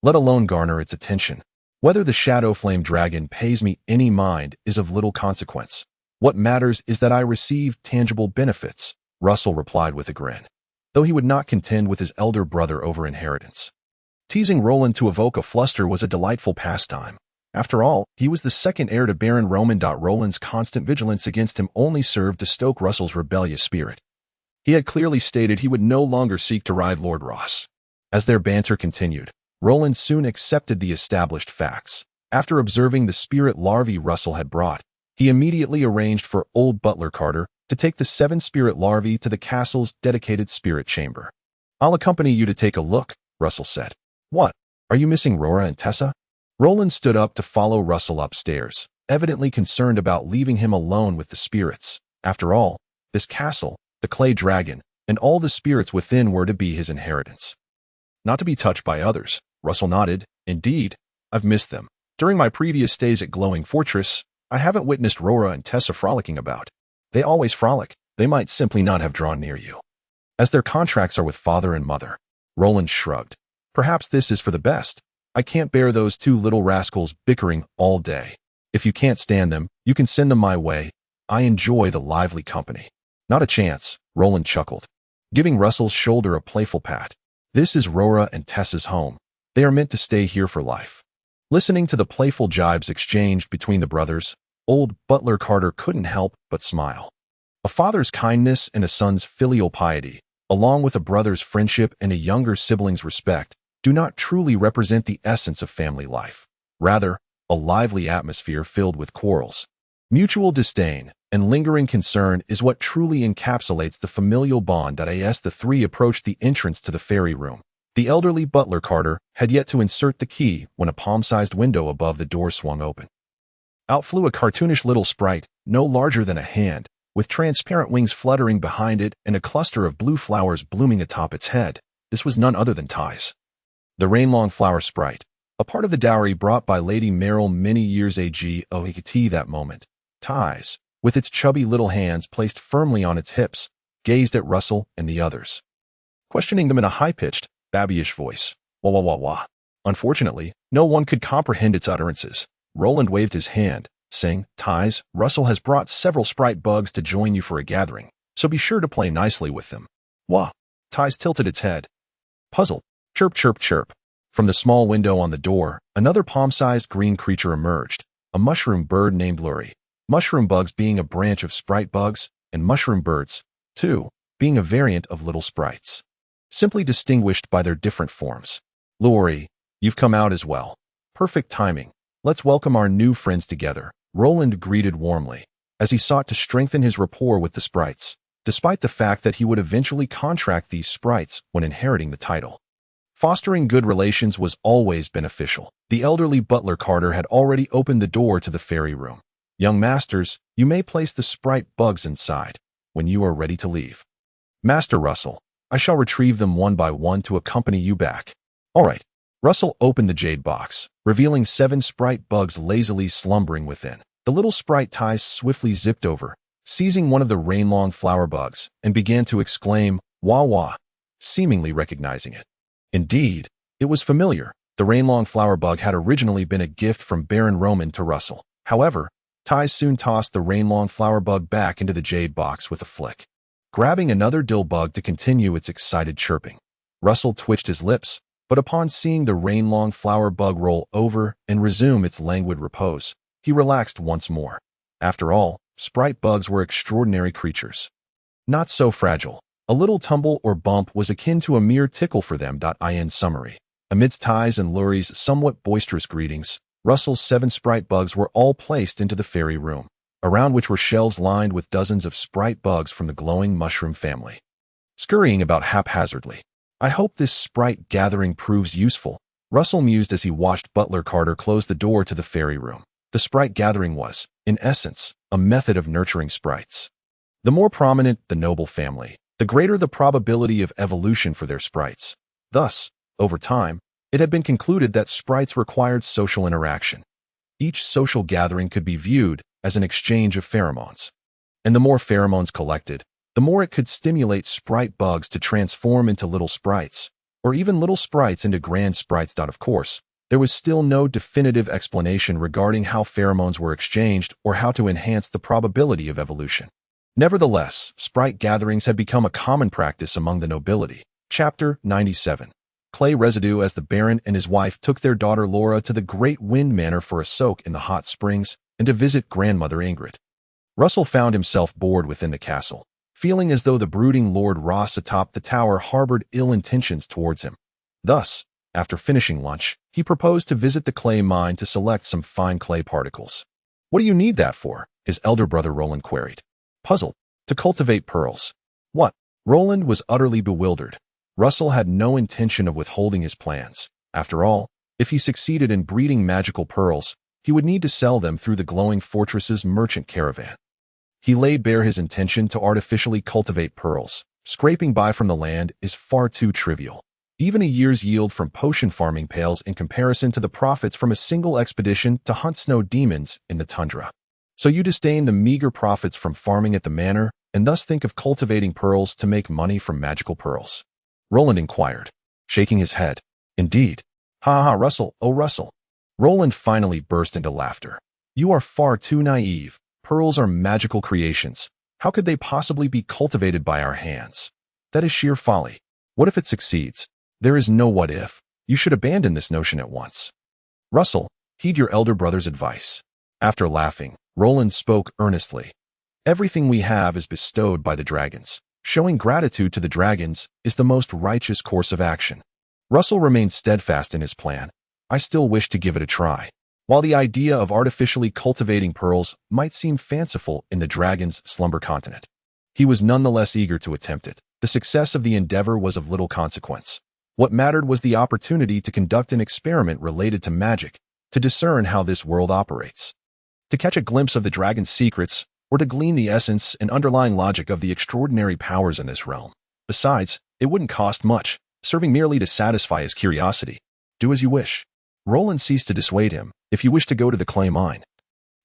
[SPEAKER 1] Let alone garner its attention. Whether the Shadow Flame Dragon pays me any mind is of little consequence. What matters is that I receive tangible benefits," Russell replied with a grin, though he would not contend with his elder brother over inheritance. Teasing Roland to evoke a fluster was a delightful pastime. After all, he was the second heir to Baron Roman. Roland's constant vigilance against him only served to stoke Russell's rebellious spirit. He had clearly stated he would no longer seek to ride Lord Ross. As their banter continued, Roland soon accepted the established facts. After observing the spirit larvae Russell had brought, he immediately arranged for old butler Carter to take the 7 spirit larvae to the castle's dedicated spirit chamber. "I'll accompany you to take a look," Russell said. "What? Are you missing Rora and Tessa?" Roland stood up to follow Russell upstairs, evidently concerned about leaving him alone with the spirits. After all, this castle, the clay dragon, and all the spirits within were to be his inheritance. "Not to be touched by others," Russell nodded. "Indeed, I've missed them. During my previous stays at Glowing Fortress, I haven't witnessed Rora and Tessa frolicking about. They always frolic. They might simply not have drawn near you, as their contracts are with father and mother." Roland shrugged. "Perhaps this is for the best. I can't bear those 2 little rascals bickering all day. If you can't stand them, you can send them my way. I enjoy the lively company." "Not a chance," Roland chuckled, giving Russell's shoulder a playful pat. "This is Rora and Tessa's home. They are meant to stay here for life." Listening to the playful jibes exchanged between the brothers, old butler Carter couldn't help but smile. A father's kindness and a son's filial piety, along with a brother's friendship and a younger sibling's respect, do not truly represent the essence of family life. Rather, a lively atmosphere filled with quarrels, mutual disdain, and lingering concern is what truly encapsulates the familial bond. As the 3 approached the entrance to the fairy room, the elderly butler Carter had yet to insert the key when a palm-sized window above the door swung open. Out flew a cartoonish little sprite, no larger than a hand, with transparent wings fluttering behind it and a cluster of blue flowers blooming atop its head. This was none other than Ties, the rain-long flower sprite, a part of the dowry brought by Lady Merrill many years ago. That moment, Ties, with its chubby little hands placed firmly on its hips, gazed at Russell and the others, questioning them in a high-pitched, babyish voice. Wah wah wah wah. Unfortunately, no one could comprehend its utterances. Roland waved his hand, saying, "Ties, Russell has brought several sprite bugs to join you for a gathering, so be sure to play nicely with them." "Wah." Ties tilted its head, puzzled. Chirp, chirp, chirp. From the small window on the door, another palm-sized green creature emerged, a mushroom bird named Lurie. Mushroom bugs being a branch of sprite bugs, and mushroom birds, too, being a variant of little sprites, simply distinguished by their different forms. "Lurie, you've come out as well. Perfect timing. Let's welcome our new friends together," Roland greeted warmly, as he sought to strengthen his rapport with the sprites, despite the fact that he would eventually contract these sprites when inheriting the title. Fostering good relations was always beneficial. The elderly butler Carter had already opened the door to the fairy room. "Young masters, you may place the sprite bugs inside when you are ready to leave. Master Russell, I shall retrieve them one by one to accompany you back." "All right." Russell opened the jade box, revealing 7 sprite bugs lazily slumbering within. The little sprite Ties swiftly zipped over, seizing one of the rain-long flower bugs, and began to exclaim, "Wah wah," seemingly recognizing it. Indeed, it was familiar. The rain-long flower bug had originally been a gift from Baron Roman to Russell. However, Ties soon tossed the rain-long flower bug back into the jade box with a flick. grabbing another dill bug to continue its excited chirping. Russell twitched his lips, but upon seeing the rain-long flower bug roll over and resume its languid repose, he relaxed once more. After all, sprite bugs were extraordinary creatures. Not so fragile. A little tumble or bump was akin to a mere tickle for them. In summary, amidst Ty's and Lurie's somewhat boisterous greetings, Russell's 7 sprite bugs were all placed into the fairy room, around which were shelves lined with dozens of sprite bugs from the glowing mushroom family. Scurrying about haphazardly, "I hope this sprite gathering proves useful," Russell mused as he watched Butler Carter close the door to the fairy room. The sprite gathering was, in essence, a method of nurturing sprites. The more prominent the noble family, the greater the probability of evolution for their sprites. Thus, over time, it had been concluded that sprites required social interaction. Each social gathering could be viewed as an exchange of pheromones. And the more pheromones collected, the more it could stimulate sprite bugs to transform into little sprites, or even little sprites into grand sprites. Of course, there was still no definitive explanation regarding how pheromones were exchanged or how to enhance the probability of evolution. Nevertheless, sprite gatherings had become a common practice among the nobility. Chapter 97. Clay residue. As the Baron and his wife took their daughter Laura to the Great Wind Manor for a soak in the hot springs and to visit grandmother Ingrid, Russell found himself bored within the castle, feeling as though the brooding Lord Ross atop the tower harbored ill intentions towards him. Thus, after finishing lunch, he proposed to visit the clay mine to select some fine clay particles. "What do you need that for?" his elder brother Roland queried, puzzled. "To cultivate pearls." "What?" Roland was utterly bewildered. Russell had no intention of withholding his plans. After all, if he succeeded in breeding magical pearls, he would need to sell them through the glowing fortress's merchant caravan. He laid bare his intention to artificially cultivate pearls. Scraping by from the land is far too trivial. Even a year's yield from potion farming pales in comparison to the profits from a single expedition to hunt snow demons in the tundra. "So you disdain the meager profits from farming at the manor, and thus think of cultivating pearls to make money from magical pearls?" Roland inquired, shaking his head. "Indeed." "Ha ha, Russell, oh Russell." Roland finally burst into laughter. "You are far too naive. Pearls are magical creations. How could they possibly be cultivated by our hands? That is sheer folly. What if it succeeds? There is no what if. You should abandon this notion at once." "Russell, heed your elder brother's advice." After laughing, Roland spoke earnestly. "Everything we have is bestowed by the dragons. Showing gratitude to the dragons is the most righteous course of action." Russell remained steadfast in his plan. "I still wish to give it a try." While the idea of artificially cultivating pearls might seem fanciful in the dragon's slumber continent, he was nonetheless eager to attempt it. The success of the endeavor was of little consequence. What mattered was the opportunity to conduct an experiment related to magic, to discern how this world operates, to catch a glimpse of the dragon's secrets, or to glean the essence and underlying logic of the extraordinary powers in this realm. Besides, it wouldn't cost much, serving merely to satisfy his curiosity. "Do as you wish." Roland ceased to dissuade him. "If you wish to go to the clay mine,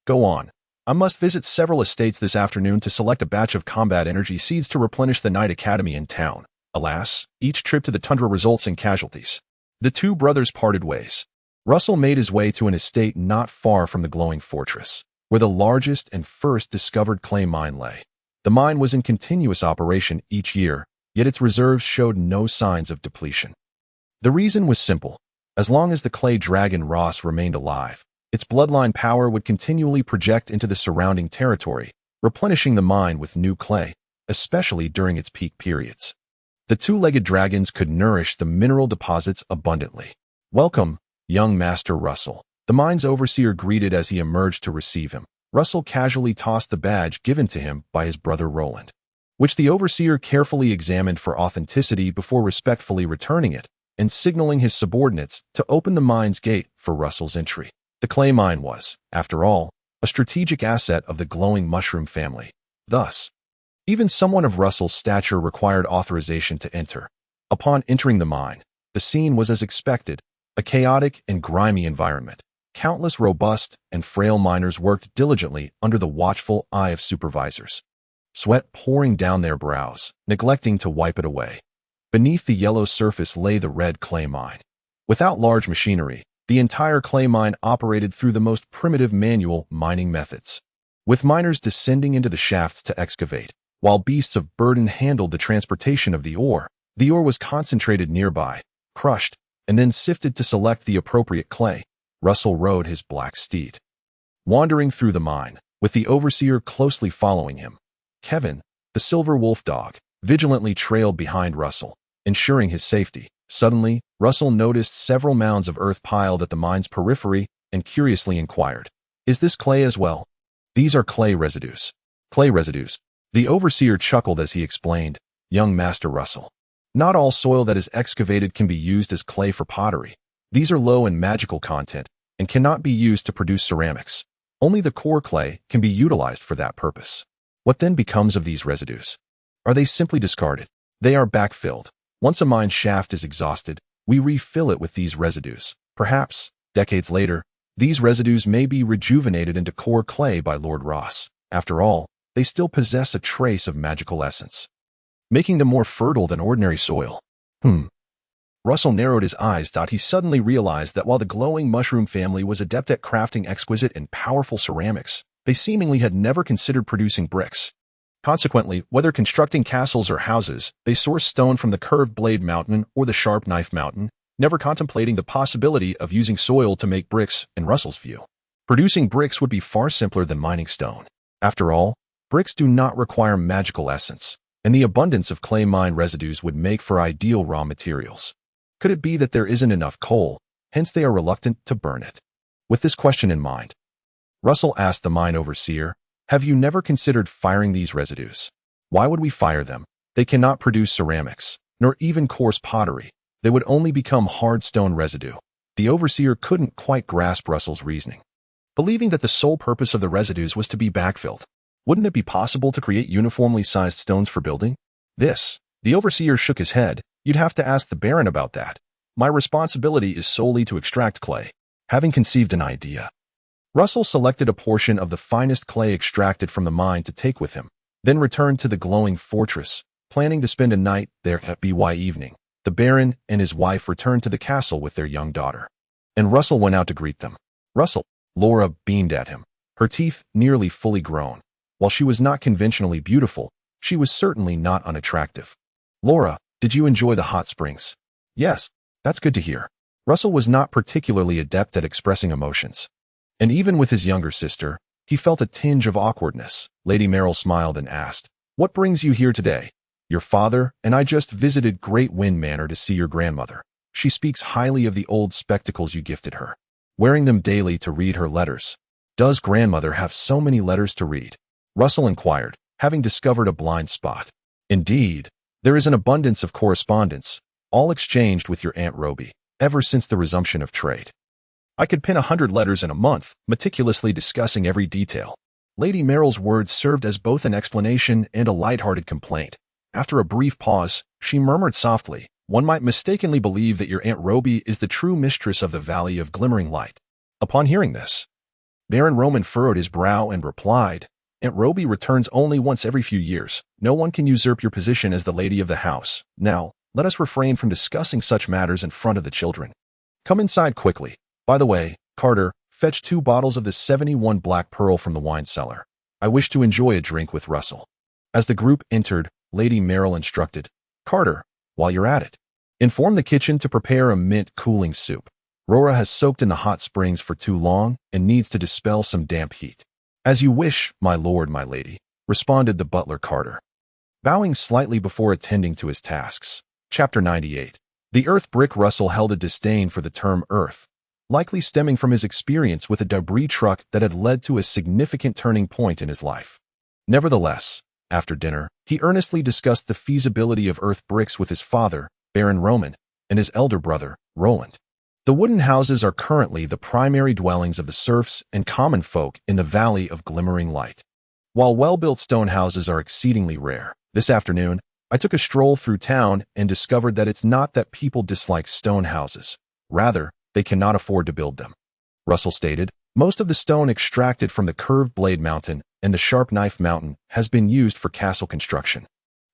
[SPEAKER 1] go on. I must visit several estates this afternoon to select a batch of combat energy seeds to replenish the Knight Academy in town." Alas, each trip to the tundra results in casualties. The two brothers parted ways. Russell made his way to an estate not far from the glowing fortress, where the largest and first discovered clay mine lay. The mine was in continuous operation each year, yet its reserves showed no signs of depletion. The reason was simple. As long as the clay dragon Ross remained alive, its bloodline power would continually project into the surrounding territory, replenishing the mine with new clay, especially during its peak periods. The two-legged dragons could nourish the mineral deposits abundantly. "Welcome, young Master Russell," the mine's overseer greeted as he emerged to receive him. Russell casually tossed the badge given to him by his brother Roland, which the overseer carefully examined for authenticity before respectfully returning it and signaling his subordinates to open the mine's gate for Russell's entry. The clay mine was, after all, a strategic asset of the glowing mushroom family. Thus, even someone of Russell's stature required authorization to enter. Upon entering the mine, the scene was as expected, a chaotic and grimy environment. Countless robust and frail miners worked diligently under the watchful eye of supervisors, sweat pouring down their brows, neglecting to wipe it away. Beneath the yellow surface lay the red clay mine. Without large machinery, the entire clay mine operated through the most primitive manual mining methods. With miners descending into the shafts to excavate, While beasts of burden handled the transportation of the ore was concentrated nearby, crushed, and then sifted to select the appropriate clay. Russell rode his black steed, wandering through the mine, with the overseer closely following him. Kevin, the silver wolf dog, vigilantly trailed behind Russell, ensuring his safety. Suddenly, Russell noticed several mounds of earth piled at the mine's periphery and curiously inquired, "Is this clay as well?" "These are clay residues." "Clay residues." The overseer chuckled as he explained, "Young Master Russell, not all soil that is excavated can be used as clay for pottery. These are low in magical content and cannot be used to produce ceramics. Only the core clay can be utilized for that purpose." "What then becomes of these residues? Are they simply discarded?" "They are backfilled. Once a mine shaft is exhausted, we refill it with these residues. Perhaps, decades later, these residues may be rejuvenated into core clay by Lord Ross. After all, they still possess a trace of magical essence, making them more fertile than ordinary soil." Russell narrowed his eyes. He suddenly realized that while the glowing mushroom family was adept at crafting exquisite and powerful ceramics, they seemingly had never considered producing bricks. Consequently, whether constructing castles or houses, they sourced stone from the curved blade mountain or the sharp knife mountain, never contemplating the possibility of using soil to make bricks. In Russell's view, producing bricks would be far simpler than mining stone. After all, bricks do not require magical essence, and the abundance of clay mine residues would make for ideal raw materials. Could it be that there isn't enough coal, hence they are reluctant to burn it? With this question in mind, Russell asked the mine overseer, "Have you never considered firing these residues?" "Why would we fire them? They cannot produce ceramics, nor even coarse pottery. They would only become hard stone residue." The overseer couldn't quite grasp Russell's reasoning, believing that the sole purpose of the residues was to be backfilled. Wouldn't it be possible to create uniformly sized stones for building? The overseer shook his head. "You'd have to ask the Baron about that. My responsibility is solely to extract clay." Having conceived an idea, Russell selected a portion of the finest clay extracted from the mine to take with him, then returned to the glowing fortress, planning to spend a night there. By evening, the Baron and his wife returned to the castle with their young daughter, and Russell went out to greet them. "Russell," Laura beamed at him, her teeth nearly fully grown. While she was not conventionally beautiful, she was certainly not unattractive. "Laura, did you enjoy the hot springs?" "Yes, that's good to hear." Russell was not particularly adept at expressing emotions, and even with his younger sister, he felt a tinge of awkwardness. Lady Merrill smiled and asked, "What brings you here today?" "Your father and I just visited Great Wind Manor to see your grandmother. She speaks highly of the old spectacles you gifted her, wearing them daily to read her letters." "Does grandmother have so many letters to read?" Russell inquired, having discovered a blind spot. "Indeed, there is an abundance of correspondence, all exchanged with your Aunt Roby, ever since the resumption of trade. I could pen 100 letters in a month, meticulously discussing every detail." Lady Merrill's words served as both an explanation and a light-hearted complaint. After a brief pause, she murmured softly, "One might mistakenly believe that your Aunt Roby is the true mistress of the Valley of Glimmering Light." Upon hearing this, Baron Roman furrowed his brow and replied, "Aunt Roby returns only once every few years. No one can usurp your position as the lady of the house. Now, let us refrain from discussing such matters in front of the children. Come inside quickly. By the way, Carter, fetch 2 bottles of the 71 Black Pearl from the wine cellar. I wish to enjoy a drink with Russell." As the group entered, Lady Merrill instructed, "Carter, while you're at it, inform the kitchen to prepare a mint cooling soup. Rora has soaked in the hot springs for too long and needs to dispel some damp heat." "As you wish, my lord, my lady," responded the butler Carter, bowing slightly before attending to his tasks. Chapter 98. The earth brick. Russell held a disdain for the term earth, likely stemming from his experience with a debris truck that had led to a significant turning point in his life. Nevertheless, after dinner, he earnestly discussed the feasibility of earth bricks with his father, Baron Roman, and his elder brother, Roland. The wooden houses are currently the primary dwellings of the serfs and common folk in the Valley of Glimmering Light, while well-built stone houses are exceedingly rare. This afternoon, I took a stroll through town and discovered that it's not that people dislike stone houses. Rather, they cannot afford to build them," Russell stated. "Most of the stone extracted from the curved blade mountain and the sharp knife mountain has been used for castle construction,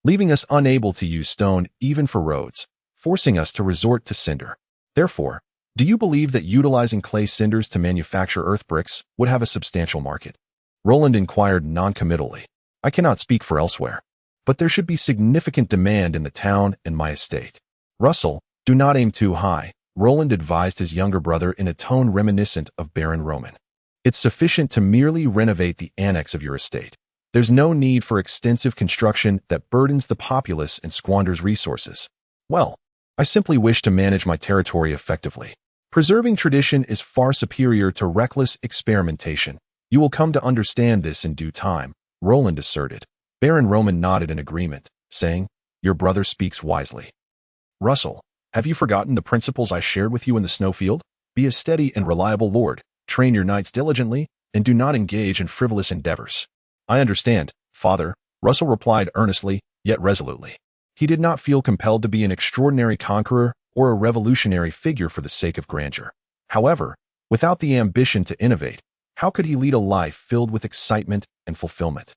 [SPEAKER 1] leaving us unable to use stone even for roads, forcing us to resort to cinder. Therefore, do you believe that utilizing clay cinders to manufacture earth bricks would have a substantial market?" Roland inquired noncommittally. "I cannot speak for elsewhere. but there should be significant demand in the town and my estate. Russell, do not aim too high, Roland advised his younger brother in a tone reminiscent of Baron Roman. It's sufficient to merely renovate the annex of your estate. There's no need for extensive construction that burdens the populace and squanders resources. Well, I simply wish to manage my territory effectively. Preserving tradition is far superior to reckless experimentation. You will come to understand this in due time, Roland asserted. Baron Roman nodded in agreement, saying, Your brother speaks wisely. Russell, have you forgotten the principles I shared with you in the snowfield? Be a steady and reliable lord, train your knights diligently, and do not engage in frivolous endeavors. I understand, father, Russell replied earnestly, yet resolutely. He did not feel compelled to be an extraordinary conqueror or a revolutionary figure for the sake of grandeur. However, without the ambition to innovate, how could he lead a life filled with excitement and fulfillment?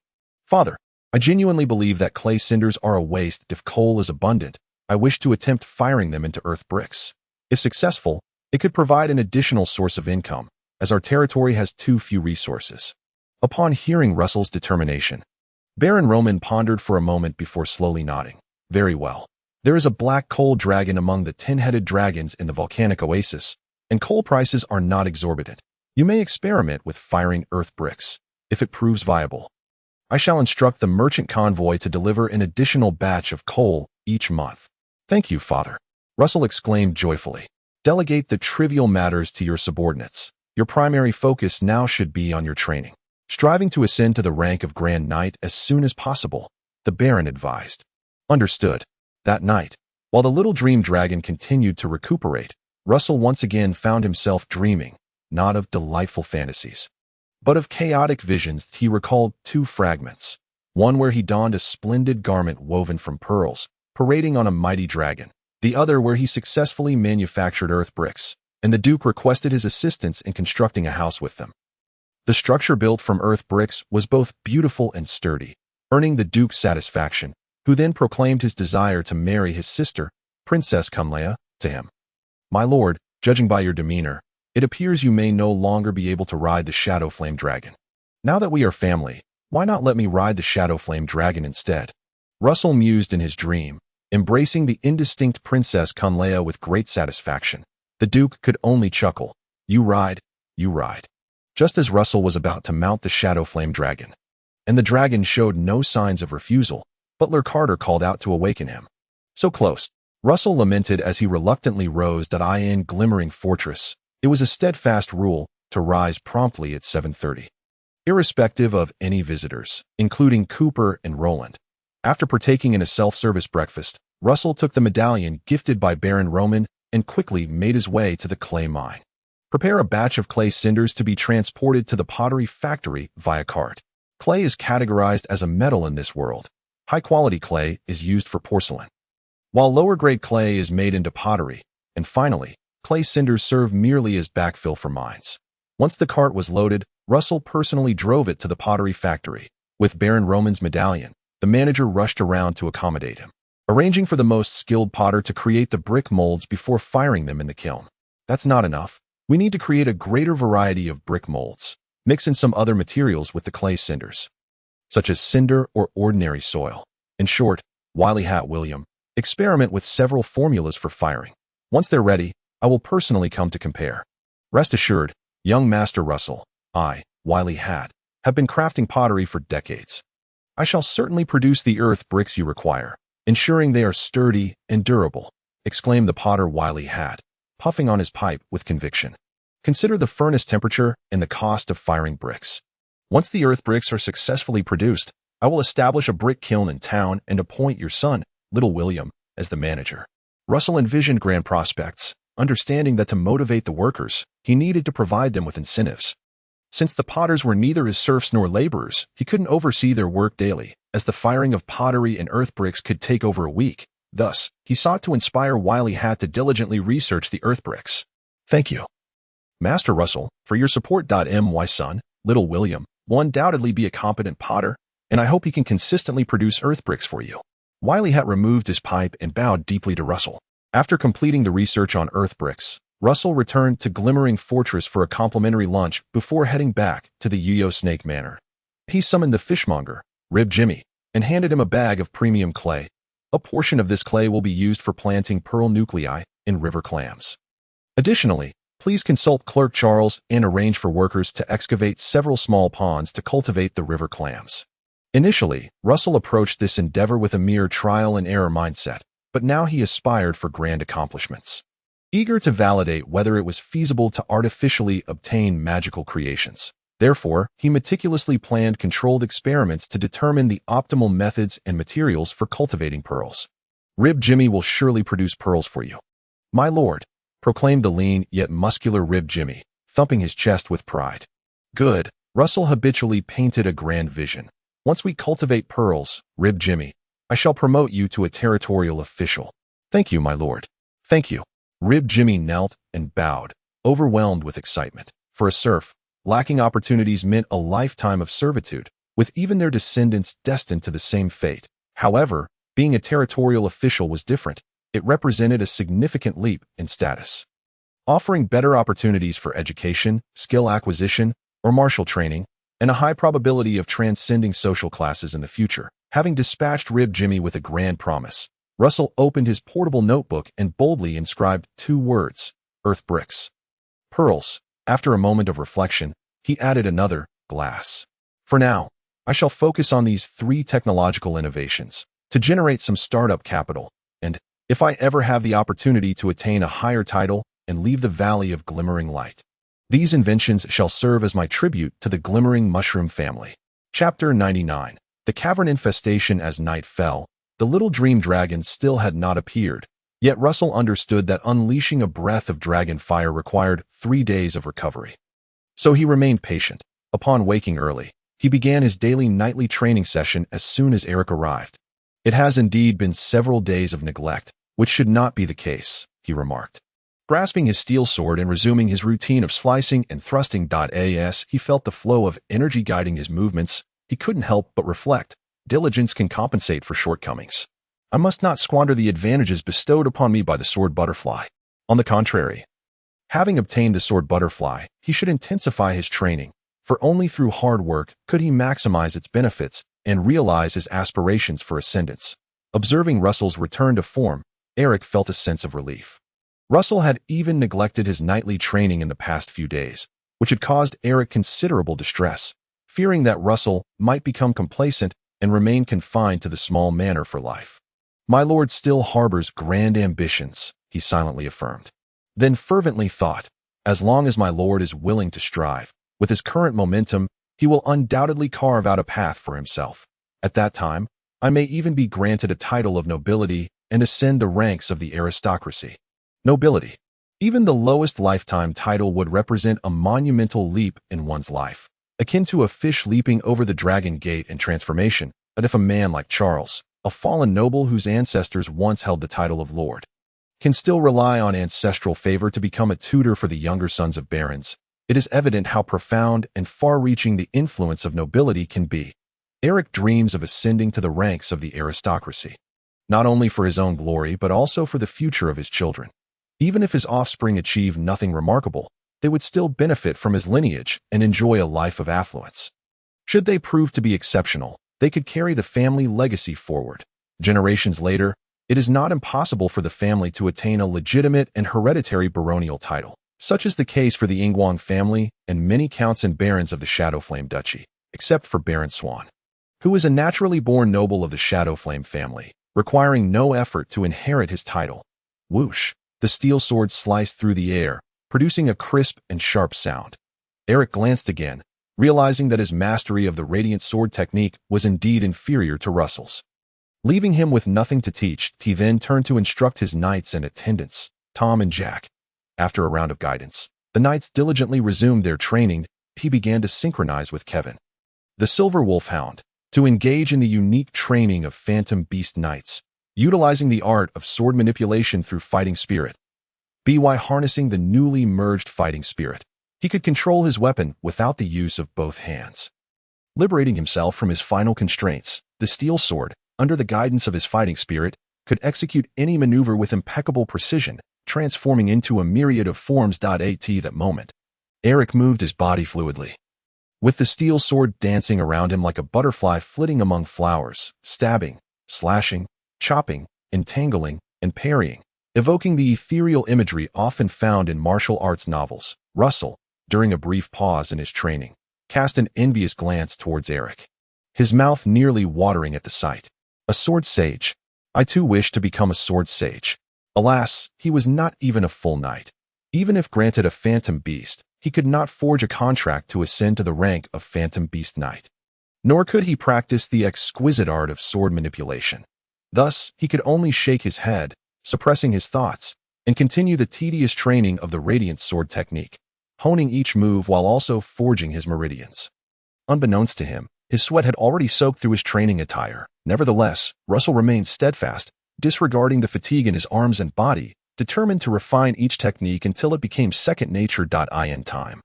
[SPEAKER 1] Father, I genuinely believe that clay cinders are a waste if coal is abundant. I wish to attempt firing them into earth bricks. If successful, it could provide an additional source of income, as our territory has too few resources. Upon hearing Russell's determination, Baron Roman pondered for a moment before slowly nodding. Very well. There is a black coal dragon among the 10-headed dragons in the volcanic oasis, and coal prices are not exorbitant. You may experiment with firing earth bricks, if it proves viable. I shall instruct the merchant convoy to deliver an additional batch of coal each month. Thank you, father, Russell exclaimed joyfully. Delegate the trivial matters to your subordinates. Your primary focus now should be on your training. Striving to ascend to the rank of Grand Knight as soon as possible, the Baron advised. Understood. That night, while the little dream dragon continued to recuperate, Russell once again found himself dreaming, not of delightful fantasies, but of chaotic visions. He recalled two fragments, one where he donned a splendid garment woven from pearls, parading on a mighty dragon, the other where he successfully manufactured earth bricks, and the Duke requested his assistance in constructing a house with them. The structure built from earth bricks was both beautiful and sturdy, earning the Duke's satisfaction, who then proclaimed his desire to marry his sister, Princess Cumlea, to him. My lord, judging by your demeanor, it appears you may no longer be able to ride the Shadow Flame Dragon. Now that we are family, why not let me ride the Shadow Flame Dragon instead? Russell mused in his dream, embracing the indistinct Princess Cumlea with great satisfaction. The Duke could only chuckle. You ride, you ride. Just as Russell was about to mount the Shadow Flame Dragon, and the dragon showed no signs of refusal, Butler Carter called out to awaken him. So close, Russell lamented as he reluctantly rose that in Glimmering Fortress. It was a steadfast rule to rise promptly at 7:30, irrespective of any visitors, including Cooper and Roland. After partaking in a self-service breakfast, Russell took the medallion gifted by Baron Roman and quickly made his way to the clay mine. Prepare a batch of clay cinders to be transported to the pottery factory via cart. Clay is categorized as a metal in this world. High-quality clay is used for porcelain, while lower-grade clay is made into pottery, and finally, clay cinders serve merely as backfill for mines. Once the cart was loaded, Russell personally drove it to the pottery factory. With Baron Roman's medallion, the manager rushed around to accommodate him, arranging for the most skilled potter to create the brick molds before firing them in the kiln. That's not enough. We need to create a greater variety of brick molds. Mix in some other materials with the clay cinders, such as cinder or ordinary soil. In short, Wily Hat William, experiment with several formulas for firing. Once they're ready, I will personally come to compare. Rest assured, young Master Russell, I, Wily Hat, have been crafting pottery for decades. I shall certainly produce the earth bricks you require, ensuring they are sturdy and durable, exclaimed the potter Wily Hat, puffing on his pipe with conviction. Consider the furnace temperature and the cost of firing bricks. Once the earth bricks are successfully produced, I will establish a brick kiln in town and appoint your son, Little William, as the manager. Russell envisioned grand prospects, understanding that to motivate the workers, he needed to provide them with incentives. Since the potters were neither his serfs nor laborers, he couldn't oversee their work daily, as the firing of pottery and earth bricks could take over a week. Thus, he sought to inspire Wily Hat to diligently research the earth bricks. Thank you, Master Russell, for your support. My son, Little William, will undoubtedly be a competent potter, and I hope he can consistently produce earth bricks for you. Wily Hat removed his pipe and bowed deeply to Russell. After completing the research on earth bricks, Russell returned to Glimmering Fortress for a complimentary lunch before heading back to the Yo-Yo Snake Manor. He summoned the fishmonger, Rib Jimmy, and handed him a bag of premium clay. A portion of this clay will be used for planting pearl nuclei in river clams. Additionally, please consult Clerk Charles and arrange for workers to excavate several small ponds to cultivate the river clams. Initially, Russell approached this endeavor with a mere trial-and-error mindset, but now he aspired for grand accomplishments. Eager to validate whether it was feasible to artificially obtain magical creations. Therefore, he meticulously planned controlled experiments to determine the optimal methods and materials for cultivating pearls. Rib Jimmy will surely produce pearls for you, my lord, proclaimed the lean yet muscular Rib Jimmy, thumping his chest with pride. Good, Russell habitually painted a grand vision. Once we cultivate pearls, Rib Jimmy, I shall promote you to a territorial official. Thank you, my lord. Thank you. Rib Jimmy knelt and bowed, overwhelmed with excitement. For a serf, lacking opportunities meant a lifetime of servitude, with even their descendants destined to the same fate. However, being a territorial official was different. It represented a significant leap in status, offering better opportunities for education, skill acquisition, or martial training, and a high probability of transcending social classes in the future. Having dispatched Rib Jimmy with a grand promise, Russell opened his portable notebook and boldly inscribed 2 words, earth bricks. Pearls. After a moment of reflection, he added another, glass. For now, I shall focus on these 3 technological innovations to generate some startup capital, and, if I ever have the opportunity to attain a higher title and leave the Valley of Glimmering Light, these inventions shall serve as my tribute to the glimmering mushroom family. Chapter 99. The Cavern Infestation. As night fell, the little dream dragon still had not appeared, yet Russell understood that unleashing a breath of dragon fire required 3 days of recovery. So he remained patient. Upon waking early, he began his daily nightly training session as soon as Eric arrived. It has indeed been several days of neglect, which should not be the case, he remarked. Grasping his steel sword and resuming his routine of slicing and thrusting. As he felt the flow of energy guiding his movements, he couldn't help but reflect. Diligence can compensate for shortcomings. I must not squander the advantages bestowed upon me by the sword butterfly. On the contrary, having obtained the sword butterfly, he should intensify his training, for only through hard work could he maximize its benefits and realize his aspirations for ascendance. Observing Russell's return to form, Eric felt a sense of relief. Russell had even neglected his nightly training in the past few days, which had caused Eric considerable distress, fearing that Russell might become complacent and remain confined to the small manor for life. My lord still harbors grand ambitions, he silently affirmed. Then fervently thought, as long as my lord is willing to strive, with his current momentum, he will undoubtedly carve out a path for himself. At that time, I may even be granted a title of nobility and ascend the ranks of the aristocracy. Nobility. Even the lowest lifetime title would represent a monumental leap in one's life, akin to a fish leaping over the dragon gate in transformation. But if a man like Charles, a fallen noble whose ancestors once held the title of lord, can still rely on ancestral favor to become a tutor for the younger sons of barons, it is evident how profound and far-reaching the influence of nobility can be. Eric dreams of ascending to the ranks of the aristocracy, not only for his own glory but also for the future of his children. Even if his offspring achieve nothing remarkable, they would still benefit from his lineage and enjoy a life of affluence. Should they prove to be exceptional, they could carry the family legacy forward. Generations later, it is not impossible for the family to attain a legitimate and hereditary baronial title. Such is the case for the Ingwang family and many counts and barons of the Shadowflame Duchy, except for Baron Swan, who is a naturally born noble of the Shadowflame family, requiring no effort to inherit his title. Whoosh! The steel sword sliced through the air, producing a crisp and sharp sound. Eric glanced again, realizing that his mastery of the radiant sword technique was indeed inferior to Russell's. Leaving him with nothing to teach, he then turned to instruct his knights and attendants, Tom and Jack. After a round of guidance, the knights diligently resumed their training. He began to synchronize with Kevin, the Silver Wolfhound, to engage in the unique training of Phantom Beast Knights, utilizing the art of sword manipulation through fighting spirit. By harnessing the newly merged fighting spirit, he could control his weapon without the use of both hands. Liberating himself from his final constraints, the steel sword, under the guidance of his fighting spirit, could execute any maneuver with impeccable precision, transforming into a myriad of forms. At that moment, Eric moved his body fluidly, with the steel sword dancing around him like a butterfly flitting among flowers, stabbing, slashing, chopping, entangling, and parrying, evoking the ethereal imagery often found in martial arts novels. Russell, during a brief pause in his training, cast an envious glance towards Eric, his mouth nearly watering at the sight. A sword sage. I too wished to become a sword sage. Alas, he was not even a full knight. Even if granted a phantom beast, he could not forge a contract to ascend to the rank of phantom beast knight. Nor could he practice the exquisite art of sword manipulation. Thus, he could only shake his head, suppressing his thoughts, and continue the tedious training of the radiant sword technique, honing each move while also forging his meridians. Unbeknownst to him, his sweat had already soaked through his training attire. Nevertheless, Russell remained steadfast, disregarding the fatigue in his arms and body, determined to refine each technique until it became second nature. In time,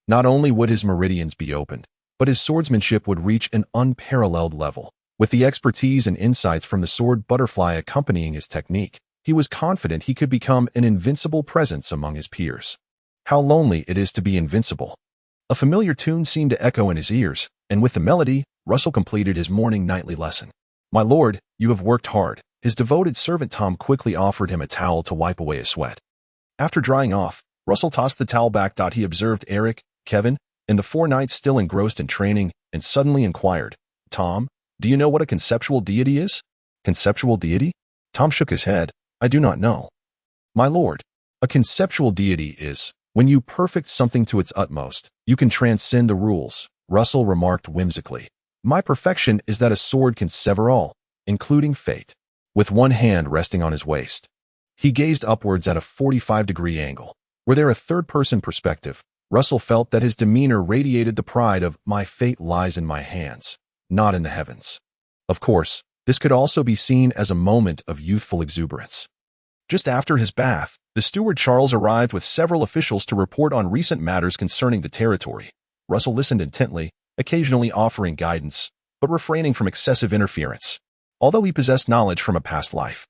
[SPEAKER 1] not only would his meridians be opened, but his swordsmanship would reach an unparalleled level. With the expertise and insights from the sword butterfly accompanying his technique, he was confident he could become an invincible presence among his peers. How lonely it is to be invincible. A familiar tune seemed to echo in his ears, and with the melody, Russell completed his morning nightly lesson. "My lord, you have worked hard." His devoted servant Tom quickly offered him a towel to wipe away his sweat. After drying off, Russell tossed the towel back. He observed Eric, Kevin, and the four knights still engrossed in training, and suddenly inquired, "Tom, do you know what a conceptual deity is?" "Conceptual deity?" Tom shook his head. "I do not know." "My lord, a conceptual deity is, when you perfect something to its utmost, you can transcend the rules," Russell remarked whimsically. "My perfection is that a sword can sever all, including fate." With one hand resting on his waist, he gazed upwards at a 45-degree angle. Were there a third-person perspective, Russell felt that his demeanor radiated the pride of, "My fate lies in my hands, not in the heavens." Of course, this could also be seen as a moment of youthful exuberance. Just after his bath, the steward Charles arrived with several officials to report on recent matters concerning the territory. Russell listened intently, occasionally offering guidance, but refraining from excessive interference, although he possessed knowledge from a past life.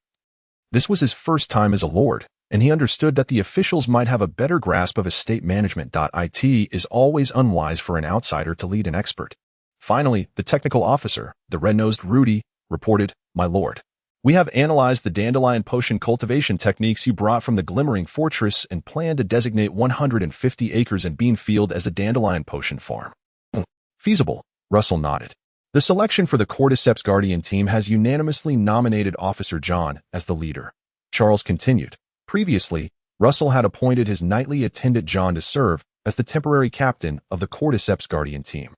[SPEAKER 1] This was his first time as a lord, and he understood that the officials might have a better grasp of estate management. It is always unwise for an outsider to lead an expert. Finally, the technical officer, the red-nosed Rudy, reported, "My lord, we have analyzed the dandelion potion cultivation techniques you brought from the Glimmering Fortress and plan to designate 150 acres in Beanfield as a dandelion potion farm." "Feasible," Russell nodded. "The selection for the Cordyceps Guardian team has unanimously nominated Officer John as the leader." Charles continued. Previously, Russell had appointed his knightly attendant John to serve as the temporary captain of the Cordyceps Guardian team.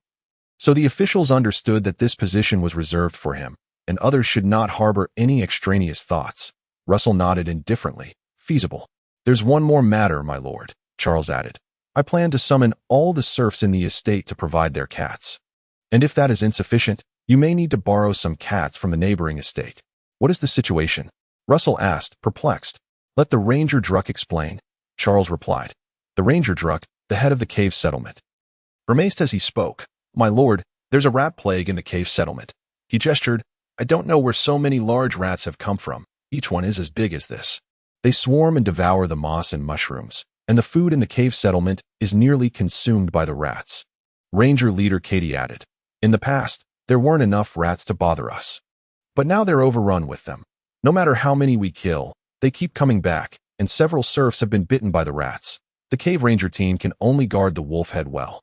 [SPEAKER 1] So the officials understood that this position was reserved for him, and others should not harbor any extraneous thoughts. Russell nodded indifferently. "Feasible. There's one more matter, my lord," Charles added. "I plan to summon all the serfs in the estate to provide their cats. And if that is insufficient, you may need to borrow some cats from the neighboring estate." "What is the situation?" Russell asked, perplexed. "Let the Ranger Druck explain," Charles replied. The Ranger Druck, the head of the cave settlement, grimaced as he spoke. "My lord, there's a rat plague in the cave settlement." He gestured. "I don't know where so many large rats have come from. Each one is as big as this. They swarm and devour the moss and mushrooms, and the food in the cave settlement is nearly consumed by the rats." Ranger leader Katie added, "In the past, there weren't enough rats to bother us. But now they're overrun with them. No matter how many we kill, they keep coming back, and several serfs have been bitten by the rats. The Cave Ranger team can only guard the wolf head well,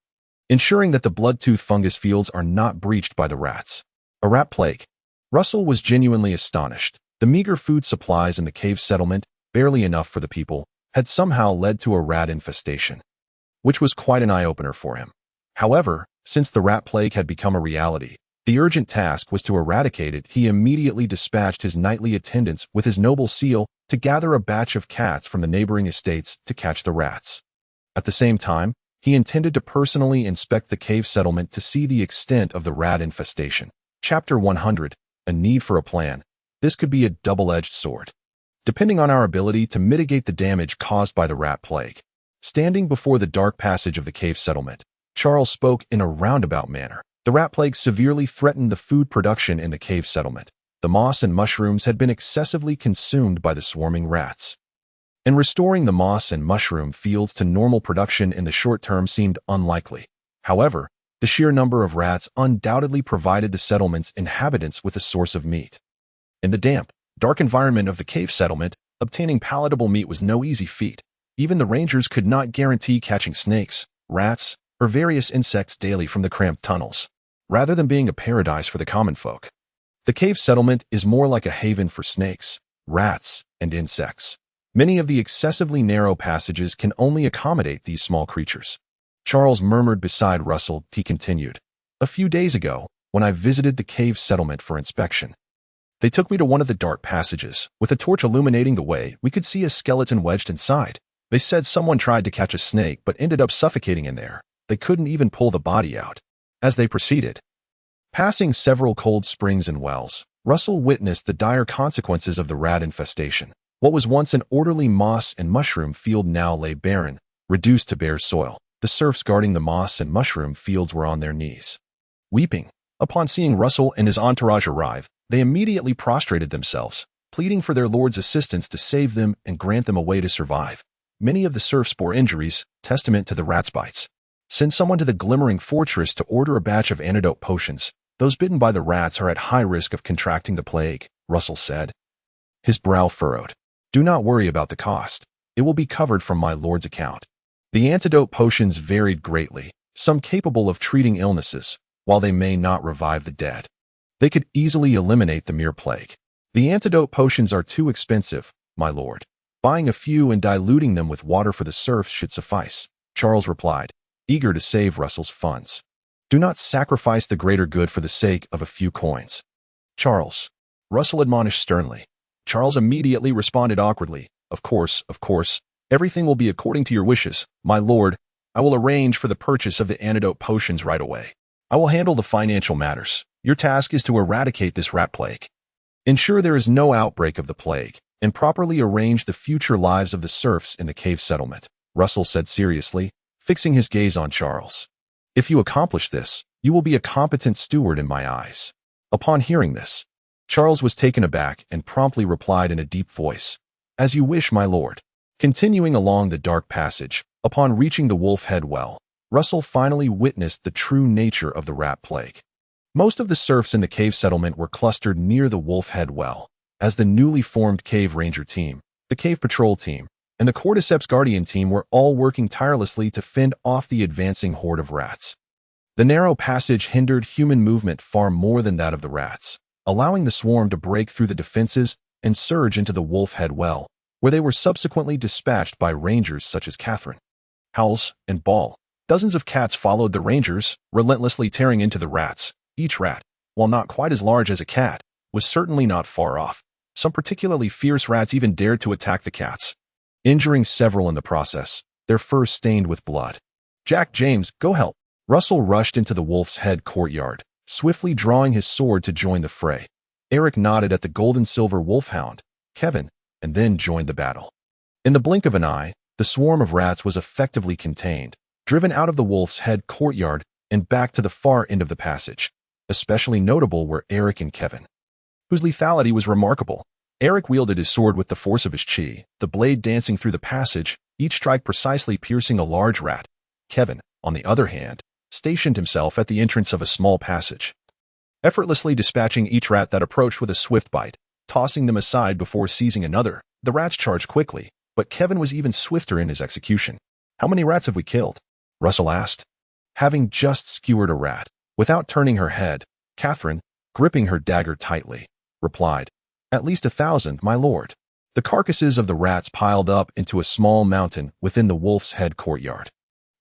[SPEAKER 1] ensuring that the bloodtooth fungus fields are not breached by the rats." A rat plague. Russell was genuinely astonished. The meager food supplies in the cave settlement, barely enough for the people, had somehow led to a rat infestation, which was quite an eye-opener for him. However, since the rat plague had become a reality, the urgent task was to eradicate it. He immediately dispatched his knightly attendants with his noble seal to gather a batch of cats from the neighboring estates to catch the rats. At the same time, he intended to personally inspect the cave settlement to see the extent of the rat infestation. Chapter 100, A Need for a Plan. This could be a double-edged sword, depending on our ability to mitigate the damage caused by the rat plague. Standing before the dark passage of the cave settlement, Charles spoke in a roundabout manner. The rat plague severely threatened the food production in the cave settlement. The moss and mushrooms had been excessively consumed by the swarming rats, and restoring the moss and mushroom fields to normal production in the short term seemed unlikely. However, The sheer number of rats undoubtedly provided the settlement's inhabitants with a source of meat. In the damp, dark environment of the cave settlement, obtaining palatable meat was no easy feat. Even the rangers could not guarantee catching snakes, rats, or various insects daily from the cramped tunnels. Rather than being a paradise for the common folk, the cave settlement is more like a haven for snakes, rats, and insects. Many of the excessively narrow passages can only accommodate these small creatures. Charles murmured beside Russell. He continued, "A few days ago, when I visited the cave settlement for inspection, they took me to one of the dark passages. With a torch illuminating the way, we could see a skeleton wedged inside. They said someone tried to catch a snake but ended up suffocating in there. They couldn't even pull the body out." As they proceeded, passing several cold springs and wells, Russell witnessed the dire consequences of the rat infestation. What was once an orderly moss and mushroom field now lay barren, reduced to bare soil. The serfs guarding the moss and mushroom fields were on their knees, weeping. Upon seeing Russell and his entourage arrive, they immediately prostrated themselves, pleading for their lord's assistance to save them and grant them a way to survive. Many of the serfs bore injuries, testament to the rat's bites. "Send someone to the glimmering fortress to order a batch of antidote potions. Those bitten by the rats are at high risk of contracting the plague," Russell said, his brow furrowed. "Do not worry about the cost. It will be covered from my lord's account." The antidote potions varied greatly, some capable of treating illnesses, while they may not revive the dead. They could easily eliminate the mere plague. "The antidote potions are too expensive, my lord. Buying a few and diluting them with water for the serfs should suffice," Charles replied, eager to save Russell's funds. "Do not sacrifice the greater good for the sake of a few coins." "Charles," Russell admonished sternly. Charles immediately responded awkwardly, of course, everything will be according to your wishes, my lord. I will arrange for the purchase of the antidote potions right away. I will handle the financial matters. Your task is to eradicate this rat plague. Ensure there is no outbreak of the plague, and properly arrange the future lives of the serfs in the cave settlement," Russell said seriously, fixing his gaze on Charles. "If you accomplish this, you will be a competent steward in my eyes." Upon hearing this, Charles was taken aback and promptly replied in a deep voice, "As you wish, my lord." Continuing along the dark passage, upon reaching the Wolf Head Well, Russell finally witnessed the true nature of the rat plague. Most of the serfs in the cave settlement were clustered near the Wolf Head Well, as the newly formed Cave Ranger team, the Cave Patrol team, and the Cordyceps Guardian team were all working tirelessly to fend off the advancing horde of rats. The narrow passage hindered human movement far more than that of the rats, allowing the swarm to break through the defenses and surge into the Wolf Head Well, where they were subsequently dispatched by rangers such as Catherine, Howls, and Ball. Dozens of cats followed the rangers, relentlessly tearing into the rats. Each rat, while not quite as large as a cat, was certainly not far off. Some particularly fierce rats even dared to attack the cats, injuring several in the process, their fur stained with blood. "Jack, James, go help." Russell rushed into the Wolf's Head courtyard, swiftly drawing his sword to join the fray. Eric nodded at the gold-and-silver wolfhound, Kevin, and then joined the battle. In the blink of an eye, the swarm of rats was effectively contained, driven out of the Wolf's Head courtyard and back to the far end of the passage. Especially notable were Eric and Kevin, whose lethality was remarkable. Eric wielded his sword with the force of his chi, the blade dancing through the passage, each strike precisely piercing a large rat. Kevin, on the other hand, stationed himself at the entrance of a small passage, effortlessly dispatching each rat that approached with a swift bite, tossing them aside before seizing another. The rats charged quickly, but Kevin was even swifter in his execution. "How many rats have we killed?" Russell asked. Having just skewered a rat, without turning her head, Catherine, gripping her dagger tightly, replied, "At least 1,000, my lord." The carcasses of the rats piled up into a small mountain within the Wolf's Head courtyard.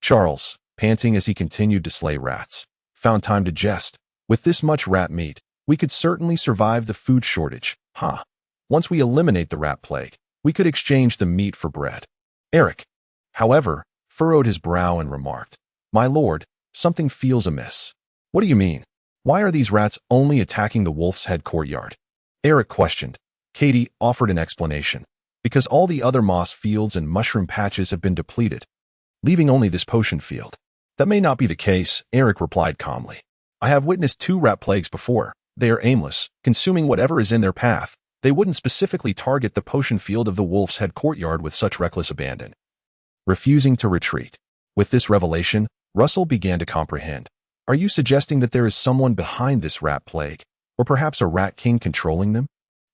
[SPEAKER 1] Charles, panting as he continued to slay rats, found time to jest. "With this much rat meat, we could certainly survive the food shortage. Once we eliminate the rat plague, we could exchange the meat for bread." Eric, however, furrowed his brow and remarked, "My lord, something feels amiss." "What do you mean? Why are these rats only attacking the Wolf's Head courtyard?" Eric questioned. Katie offered an explanation. "Because all the other moss fields and mushroom patches have been depleted, leaving only this potion field." "That may not be the case," Eric replied calmly. "I have witnessed 2 rat plagues before. They are aimless, consuming whatever is in their path. They wouldn't specifically target the potion field of the Wolf's Head courtyard with such reckless abandon." Refusing to retreat. With this revelation, Russell began to comprehend. Are you suggesting that there is someone behind this rat plague, or perhaps a rat king controlling them?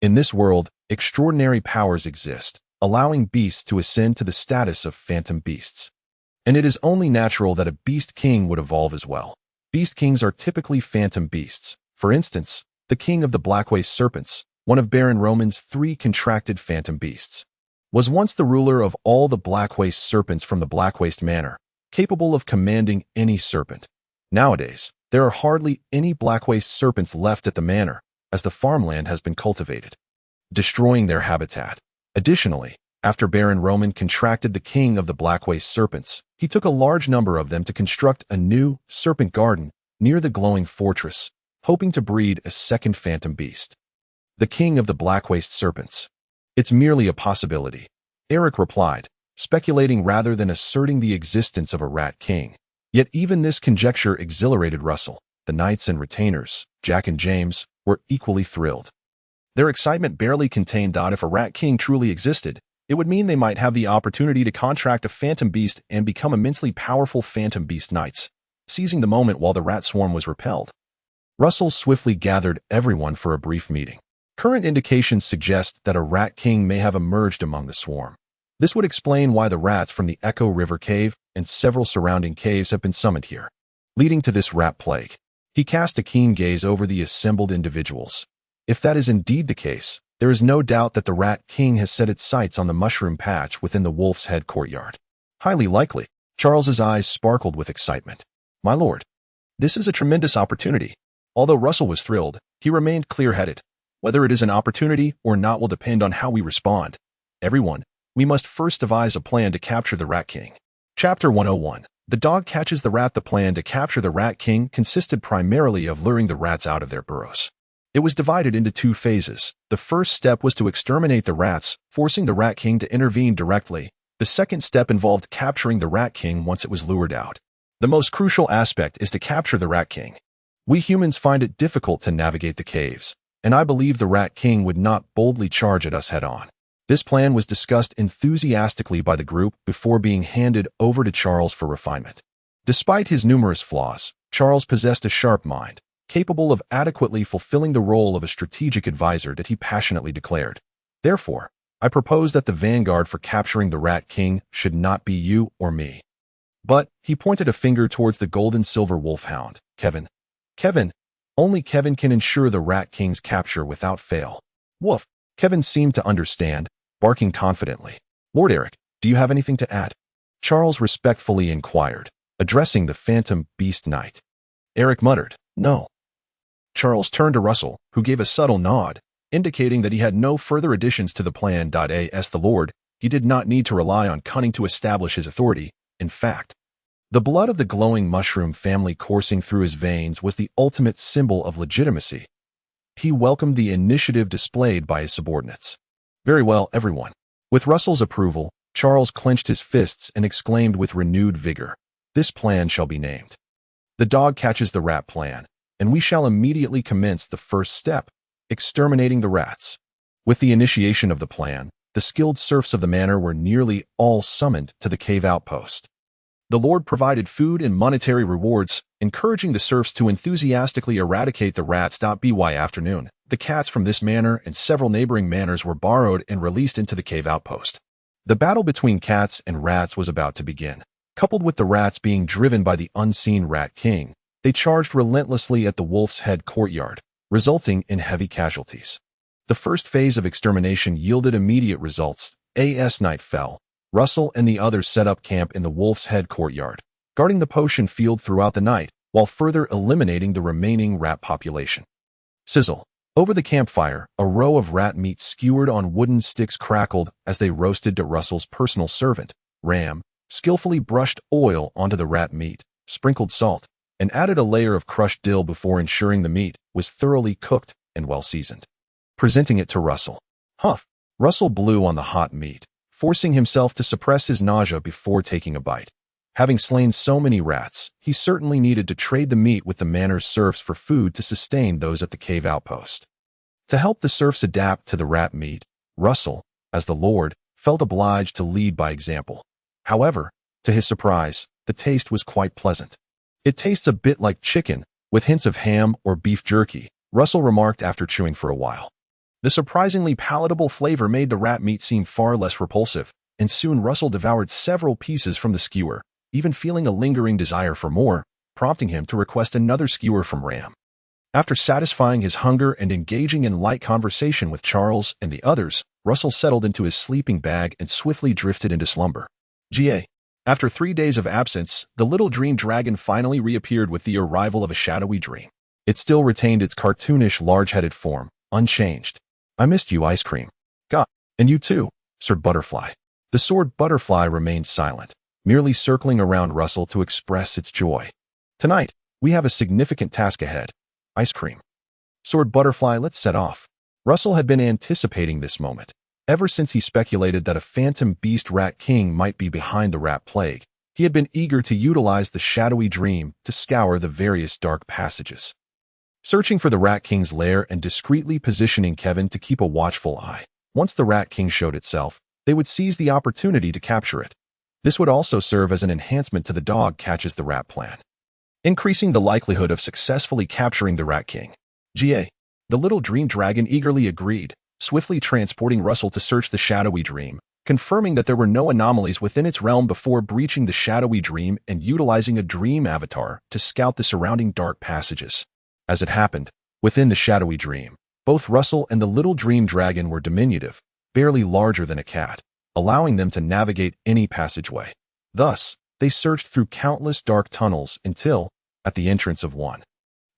[SPEAKER 1] In this world, extraordinary powers exist, allowing beasts to ascend to the status of phantom beasts. And it is only natural that a beast king would evolve as well. Beast kings are typically phantom beasts. For instance, the king of the Blackwaste serpents, one of Baron Roman's 3 contracted phantom beasts, was once the ruler of all the Blackwaste serpents from the Blackwaste manor, capable of commanding any serpent. Nowadays, there are hardly any Blackwaste serpents left at the manor, as the farmland has been cultivated, destroying their habitat. Additionally, after Baron Roman contracted the king of the Blackwaste serpents, he took a large number of them to construct a new serpent garden near the glowing fortress, hoping to breed a second phantom beast. The king of the Blackwaste serpents. It's merely a possibility, Eric replied, speculating rather than asserting the existence of a rat king. Yet even this conjecture exhilarated Russell. The knights and retainers, Jack and James, were equally thrilled. Their excitement barely contained that if a rat king truly existed, it would mean they might have the opportunity to contract a phantom beast and become immensely powerful phantom beast knights, seizing the moment while the rat swarm was repelled. Russell swiftly gathered everyone for a brief meeting. Current indications suggest that a rat king may have emerged among the swarm. This would explain why the rats from the Echo River Cave and several surrounding caves have been summoned here, leading to this rat plague. He cast a keen gaze over the assembled individuals. If that is indeed the case, there is no doubt that the Rat King has set its sights on the mushroom patch within the Wolf's Head courtyard. Highly likely. Charles's eyes sparkled with excitement. My lord, this is a tremendous opportunity. Although Russell was thrilled, he remained clear-headed. Whether it is an opportunity or not will depend on how we respond. Everyone, we must first devise a plan to capture the Rat King. Chapter 101. The dog catches the rat. The plan to capture the Rat King consisted primarily of luring the rats out of their burrows. It was divided into 2 phases. The first step was to exterminate the rats, forcing the Rat King to intervene directly. The second step involved capturing the Rat King once it was lured out. The most crucial aspect is to capture the Rat King. We humans find it difficult to navigate the caves, and I believe the Rat King would not boldly charge at us head-on. This plan was discussed enthusiastically by the group before being handed over to Charles for refinement. Despite his numerous flaws, Charles possessed a sharp mind, capable of adequately fulfilling the role of a strategic advisor that he passionately declared. Therefore, I propose that the vanguard for capturing the Rat King should not be you or me. But, he pointed a finger towards the gold-and-silver wolfhound, Kevin. Kevin, only Kevin can ensure the Rat King's capture without fail. Woof. Kevin seemed to understand, barking confidently. Lord Eric, do you have anything to add? Charles respectfully inquired, addressing the phantom beast knight. Eric muttered, no. Charles turned to Russell, who gave a subtle nod, indicating that he had no further additions to the plan. As the Lord, he did not need to rely on cunning to establish his authority. In fact, the blood of the glowing mushroom family coursing through his veins was the ultimate symbol of legitimacy. He welcomed the initiative displayed by his subordinates. Very well, everyone. With Russell's approval, Charles clenched his fists and exclaimed with renewed vigor, this plan shall be named. The dog catches the rat plan, and we shall immediately commence the first step, exterminating the rats. With the initiation of the plan, the skilled serfs of the manor were nearly all summoned to the cave outpost. The Lord provided food and monetary rewards, encouraging the serfs to enthusiastically eradicate the rats. By afternoon, the cats from this manor and several neighboring manors were borrowed and released into the cave outpost. The battle between cats and rats was about to begin. Coupled with the rats being driven by the unseen Rat King, they charged relentlessly at the Wolf's Head courtyard, resulting in heavy casualties. The first phase of extermination yielded immediate results. As night fell, Russell and the others set up camp in the Wolf's Head courtyard, guarding the potion field throughout the night, while further eliminating the remaining rat population. Sizzle. Over the campfire, a row of rat meat skewered on wooden sticks crackled as they roasted to Russell's personal servant, Ram, skillfully brushed oil onto the rat meat, sprinkled salt, and added a layer of crushed dill before ensuring the meat was thoroughly cooked and well seasoned. Presenting it to Russell. Huff. Russell blew on the hot meat, forcing himself to suppress his nausea before taking a bite. Having slain so many rats, he certainly needed to trade the meat with the manor's serfs for food to sustain those at the cave outpost. To help the serfs adapt to the rat meat, Russell, as the Lord, felt obliged to lead by example. However, to his surprise, the taste was quite pleasant. It tastes a bit like chicken, with hints of ham or beef jerky, Russell remarked after chewing for a while. The surprisingly palatable flavor made the rat meat seem far less repulsive, and soon Russell devoured several pieces from the skewer, even feeling a lingering desire for more, prompting him to request another skewer from Ram. After satisfying his hunger and engaging in light conversation with Charles and the others, Russell settled into his sleeping bag and swiftly drifted into slumber. After 3 days of absence, the little dream dragon finally reappeared with the arrival of a shadowy dream. It still retained its cartoonish, large-headed form, unchanged. I missed you, Ice Cream. God, and you too, Sir Butterfly. The sword butterfly remained silent, merely circling around Russell to express its joy. Tonight, we have a significant task ahead. Ice Cream. Sword Butterfly, let's set off. Russell had been anticipating this moment. Ever since he speculated that a phantom beast rat king might be behind the rat plague, he had been eager to utilize the shadowy dream to scour the various dark passages. Searching for the rat king's lair and discreetly positioning Kevin to keep a watchful eye. Once the rat king showed itself, they would seize the opportunity to capture it. This would also serve as an enhancement to the dog catches the rat plan, increasing the likelihood of successfully capturing the rat king. The little dream dragon eagerly agreed, swiftly transporting Russell to search the shadowy dream, confirming that there were no anomalies within its realm before breaching the shadowy dream and utilizing a dream avatar to scout the surrounding dark passages. As it happened, within the shadowy dream, both Russell and the little dream dragon were diminutive, barely larger than a cat, allowing them to navigate any passageway. Thus, they searched through countless dark tunnels until, at the entrance of one,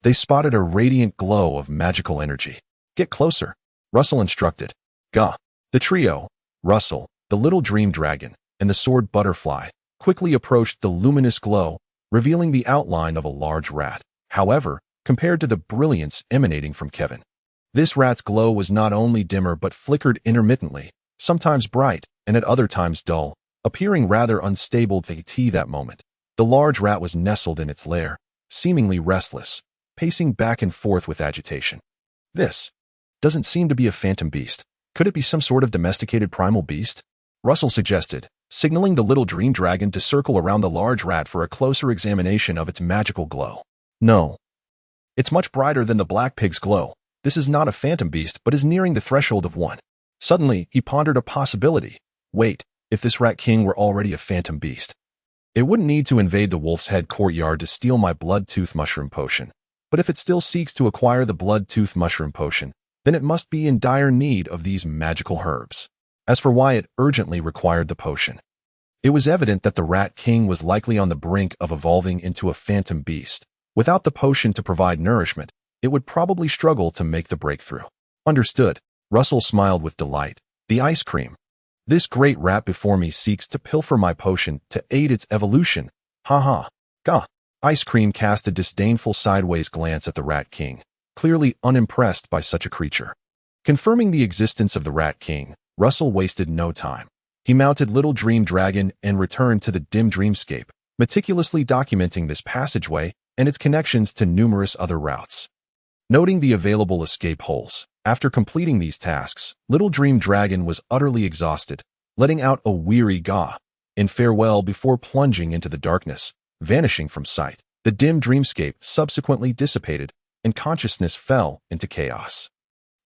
[SPEAKER 1] they spotted a radiant glow of magical energy. Get closer, Russell instructed. The trio, Russell, the little dream dragon, and the sword butterfly, quickly approached the luminous glow, revealing the outline of a large rat. However, compared to the brilliance emanating from Kevin, this rat's glow was not only dimmer but flickered intermittently, sometimes bright and at other times dull, appearing rather unstable at that moment. The large rat was nestled in its lair, seemingly restless, pacing back and forth with agitation. This doesn't seem to be a phantom beast. Could it be some sort of domesticated primal beast? Russell suggested, signaling the little dream dragon to circle around the large rat for a closer examination of its magical glow. No. It's much brighter than the black pig's glow. This is not a phantom beast, but is nearing the threshold of one. Suddenly, he pondered a possibility. Wait, if this rat king were already a phantom beast, it wouldn't need to invade the wolf's head courtyard to steal my blood-tooth mushroom potion. But if it still seeks to acquire the blood-tooth mushroom potion, then it must be in dire need of these magical herbs. As for why it urgently required the potion, it was evident that the rat king was likely on the brink of evolving into a phantom beast. Without the potion to provide nourishment, it would probably struggle to make the breakthrough. Understood. Russell smiled with delight. The ice cream. This great rat before me seeks to pilfer my potion to aid its evolution. Ha ha. Ice cream cast a disdainful sideways glance at the rat king, clearly unimpressed by such a creature. Confirming the existence of the rat king, Russell wasted no time. He mounted Little Dream Dragon and returned to the dim dreamscape, meticulously documenting this passageway and its connections to numerous other routes. Noting the available escape holes, after completing these tasks, Little Dream Dragon was utterly exhausted, letting out a weary gah in farewell before plunging into the darkness, vanishing from sight. The dim dreamscape subsequently dissipated, and consciousness fell into chaos.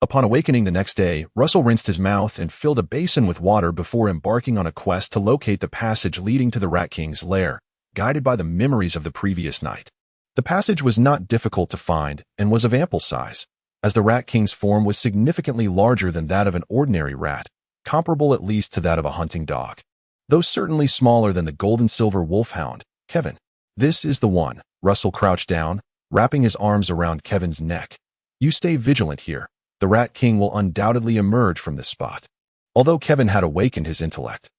[SPEAKER 1] Upon awakening the next day, Russell rinsed his mouth and filled a basin with water before embarking on a quest to locate the passage leading to the Rat King's lair, guided by the memories of the previous night. The passage was not difficult to find and was of ample size, as the Rat King's form was significantly larger than that of an ordinary rat, comparable at least to that of a hunting dog, though certainly smaller than the gold-and-silver wolfhound, Kevin. This is the one. Russell crouched down, wrapping his arms around Kevin's neck. You stay vigilant here. The Rat King will undoubtedly emerge from this spot. Although Kevin had awakened his intellect,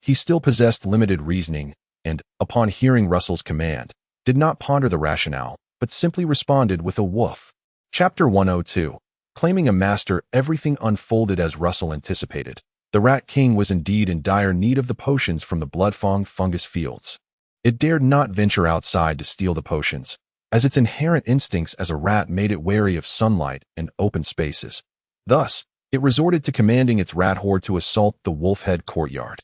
[SPEAKER 1] he still possessed limited reasoning and, upon hearing Russell's command, did not ponder the rationale, but simply responded with a woof. Chapter 102. Claiming a master, everything unfolded as Russell anticipated. The Rat King was indeed in dire need of the potions from the Bloodfang fungus fields. It dared not venture outside to steal the potions, as its inherent instincts as a rat made it wary of sunlight and open spaces. Thus, it resorted to commanding its rat horde to assault the Wolfhead courtyard.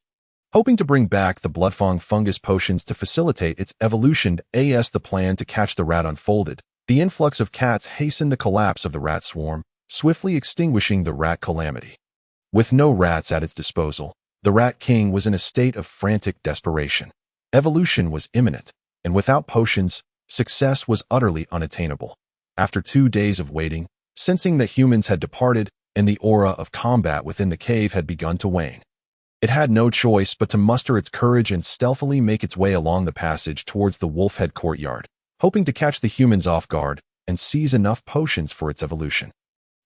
[SPEAKER 1] Hoping to bring back the bloodfang fungus potions to facilitate its evolution as the plan to catch the rat unfolded, the influx of cats hastened the collapse of the rat swarm, swiftly extinguishing the rat calamity. With no rats at its disposal, the Rat King was in a state of frantic desperation. Evolution was imminent, and without potions, success was utterly unattainable. After 2 days of waiting, sensing that humans had departed and the aura of combat within the cave had begun to wane, it had no choice but to muster its courage and stealthily make its way along the passage towards the Wolfhead courtyard, hoping to catch the humans off guard and seize enough potions for its evolution.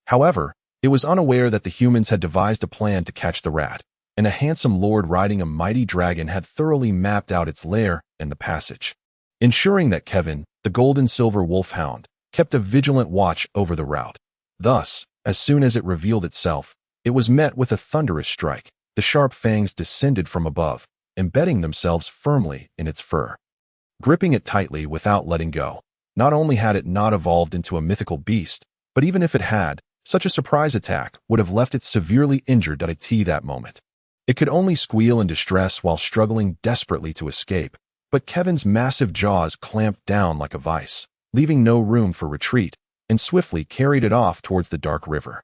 [SPEAKER 1] However, it was unaware that the humans had devised a plan to catch the rat, and a handsome lord riding a mighty dragon had thoroughly mapped out its lair and the passage, ensuring that Kevin, the gold-and-silver wolfhound, kept a vigilant watch over the route. Thus, as soon as it revealed itself, it was met with a thunderous strike. The sharp fangs descended from above, embedding themselves firmly in its fur. Gripping it tightly without letting go, not only had it not evolved into a mythical beast, but even if it had, such a surprise attack would have left it severely injured at that moment. It could only squeal in distress while struggling desperately to escape, but Kevin's massive jaws clamped down like a vice, leaving no room for retreat, and swiftly carried it off towards the dark river.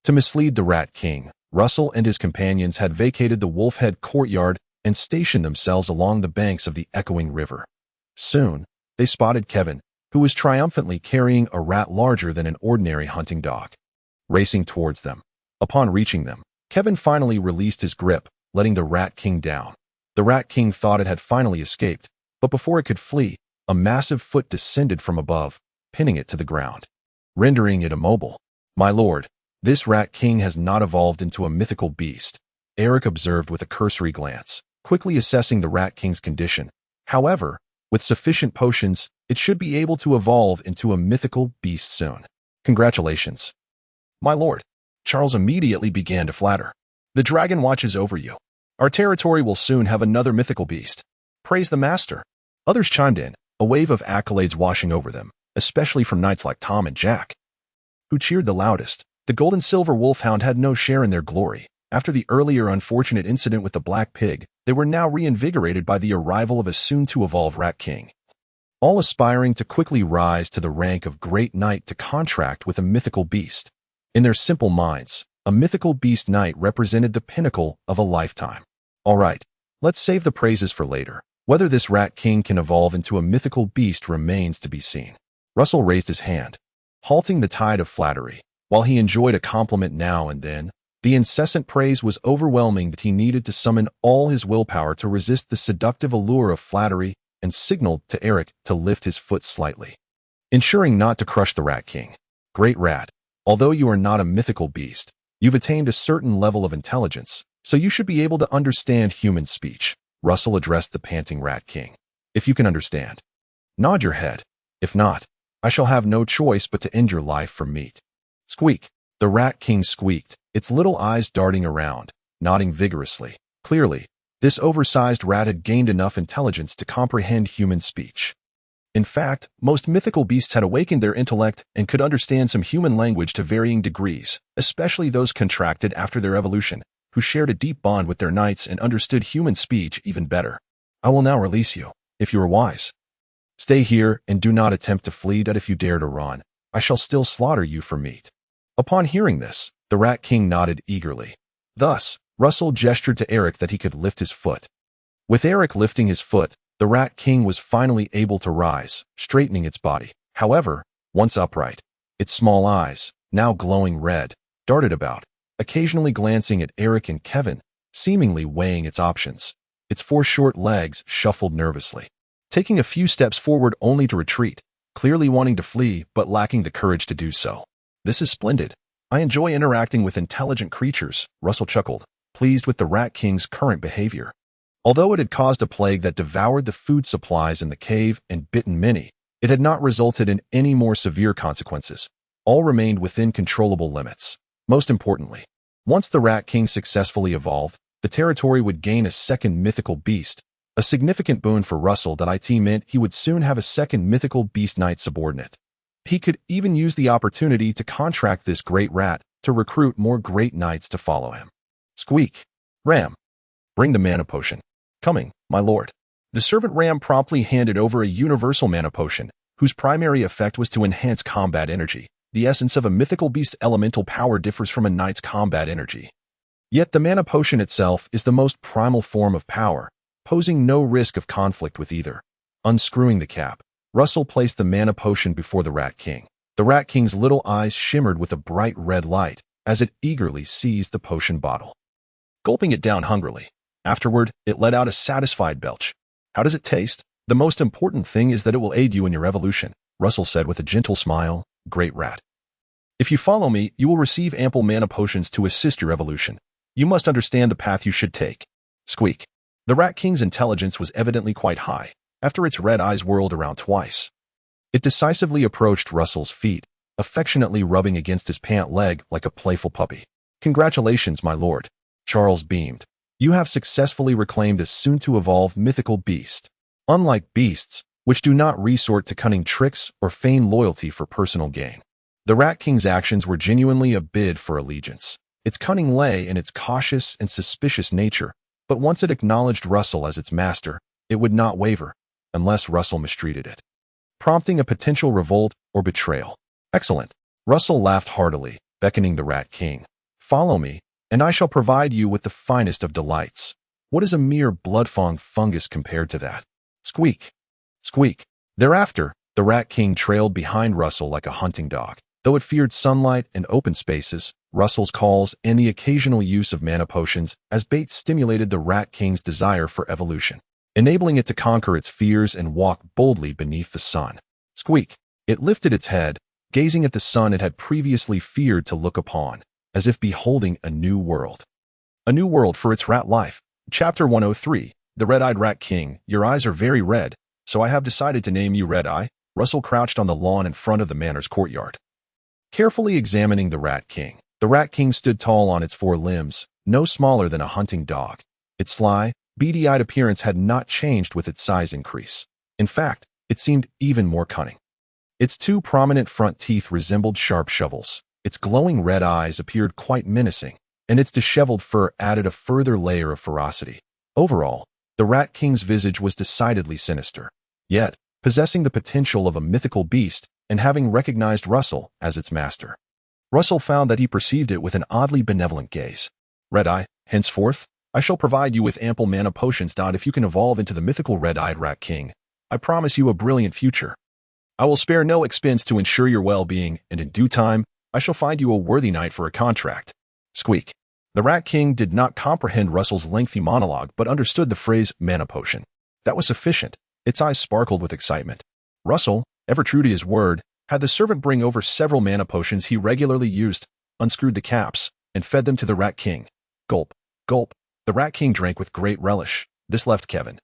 [SPEAKER 1] To mislead the Rat King, Russell and his companions had vacated the Wolfhead courtyard and stationed themselves along the banks of the echoing river. Soon, they spotted Kevin, who was triumphantly carrying a rat larger than an ordinary hunting dog, racing towards them. Upon reaching them, Kevin finally released his grip, letting the Rat King down. The Rat King thought it had finally escaped, but before it could flee, a massive foot descended from above, pinning it to the ground, rendering it immobile. "My lord, this Rat King has not evolved into a mythical beast," Eric observed with a cursory glance, quickly assessing the Rat King's condition. However, with sufficient potions, it should be able to evolve into a mythical beast soon. "Congratulations, my lord." Charles immediately began to flatter. "The dragon watches over you. Our territory will soon have another mythical beast. Praise the master." Others chimed in, a wave of accolades washing over them, especially from knights like Tom and Jack, who cheered the loudest. The gold and silver wolfhound had no share in their glory. After the earlier unfortunate incident with the black pig, they were now reinvigorated by the arrival of a soon-to-evolve Rat King, all aspiring to quickly rise to the rank of great knight to contract with a mythical beast. In their simple minds, a mythical beast knight represented the pinnacle of a lifetime. All right, let's save the praises for later. Whether this Rat King can evolve into a mythical beast remains to be seen. Russell raised his hand, halting the tide of flattery. While he enjoyed a compliment now and then, the incessant praise was overwhelming that he needed to summon all his willpower to resist the seductive allure of flattery and signaled to Eric to lift his foot slightly, ensuring not to crush the Rat King. "Great rat, although you are not a mythical beast, you've attained a certain level of intelligence, so you should be able to understand human speech," Russell addressed the panting Rat King. "If you can understand, nod your head. If not, I shall have no choice but to end your life for meat." Squeak! The Rat King squeaked, its little eyes darting around, nodding vigorously. Clearly, this oversized rat had gained enough intelligence to comprehend human speech. In fact, most mythical beasts had awakened their intellect and could understand some human language to varying degrees, especially those contracted after their evolution, who shared a deep bond with their knights and understood human speech even better. "I will now release you, if you are wise. Stay here and do not attempt to flee, that if you dare to run, I shall still slaughter you for meat." Upon hearing this, the Rat King nodded eagerly. Thus, Russell gestured to Eric that he could lift his foot. With Eric lifting his foot, the Rat King was finally able to rise, straightening its body. However, once upright, its small eyes, now glowing red, darted about, occasionally glancing at Eric and Kevin, seemingly weighing its options. Its 4 short legs shuffled nervously, taking a few steps forward only to retreat, clearly wanting to flee but lacking the courage to do so. "This is splendid. I enjoy interacting with intelligent creatures," Russell chuckled, pleased with the Rat King's current behavior. Although it had caused a plague that devoured the food supplies in the cave and bitten many, it had not resulted in any more severe consequences. All remained within controllable limits. Most importantly, once the Rat King successfully evolved, the territory would gain a second mythical beast. A significant boon for Russell that it meant he would soon have a second mythical beast knight subordinate. He could even use the opportunity to contract this great rat to recruit more great knights to follow him. Squeak! Ram! Bring the mana potion. Coming, my lord. The servant ram promptly handed over a universal mana potion, whose primary effect was to enhance combat energy. The essence of a mythical beast elemental power differs from a knight's combat energy. Yet the mana potion itself is the most primal form of power, posing no risk of conflict with either. Unscrewing the cap, Russell placed the mana potion before the Rat King. The Rat King's little eyes shimmered with a bright red light as it eagerly seized the potion bottle, gulping it down hungrily. Afterward, it let out a satisfied belch. How does it taste? The most important thing is that it will aid you in your evolution, Russell said with a gentle smile. Great rat. If you follow me, you will receive ample mana potions to assist your evolution. You must understand the path you should take. Squeak. The Rat King's intelligence was evidently quite high. After its red eyes whirled around twice, it decisively approached Russell's feet, affectionately rubbing against his pant leg like a playful puppy. Congratulations, my lord. Charles beamed. You have successfully reclaimed a soon-to-evolve mythical beast. Unlike beasts, which do not resort to cunning tricks or feign loyalty for personal gain, the Rat King's actions were genuinely a bid for allegiance. Its cunning lay in its cautious and suspicious nature, but once it acknowledged Russell as its master, it would not waver, unless Russell mistreated it, prompting a potential revolt or betrayal. Excellent. Russell laughed heartily, beckoning the Rat King. Follow me, and I shall provide you with the finest of delights. What is a mere blood-fong fungus compared to that? Squeak. Squeak. Thereafter, the Rat King trailed behind Russell like a hunting dog. Though it feared sunlight and open spaces, Russell's calls and the occasional use of mana potions as bait stimulated the Rat King's desire for evolution, enabling it to conquer its fears and walk boldly beneath the sun. Squeak. It lifted its head, gazing at the sun it had previously feared to look upon, as if beholding a new world. A new world for its rat life. Chapter 103. The Red-Eyed Rat King. Your eyes are very red, so I have decided to name you Red Eye. Russell crouched on the lawn in front of the manor's courtyard, carefully examining the Rat King. The Rat King stood tall on its four limbs, no smaller than a hunting dog. Its sly, beady-eyed appearance had not changed with its size increase. In fact, it seemed even more cunning. Its two prominent front teeth resembled sharp shovels. Its glowing red eyes appeared quite menacing, and its disheveled fur added a further layer of ferocity. Overall, the Rat King's visage was decidedly sinister. Yet, possessing the potential of a mythical beast and having recognized Russell as its master, Russell found that he perceived it with an oddly benevolent gaze. Red-Eye, henceforth, I shall provide you with ample mana potions. If you can evolve into the mythical Red-Eyed Rat King, I promise you a brilliant future. I will spare no expense to ensure your well-being, and in due time, I shall find you a worthy knight for a contract. Squeak. The Rat King did not comprehend Russell's lengthy monologue but understood the phrase mana potion. That was sufficient. Its eyes sparkled with excitement. Russell, ever true to his word, had the servant bring over several mana potions he regularly used, unscrewed the caps, and fed them to the Rat King. Gulp. Gulp. The Rat King drank with great relish. This left Kevin,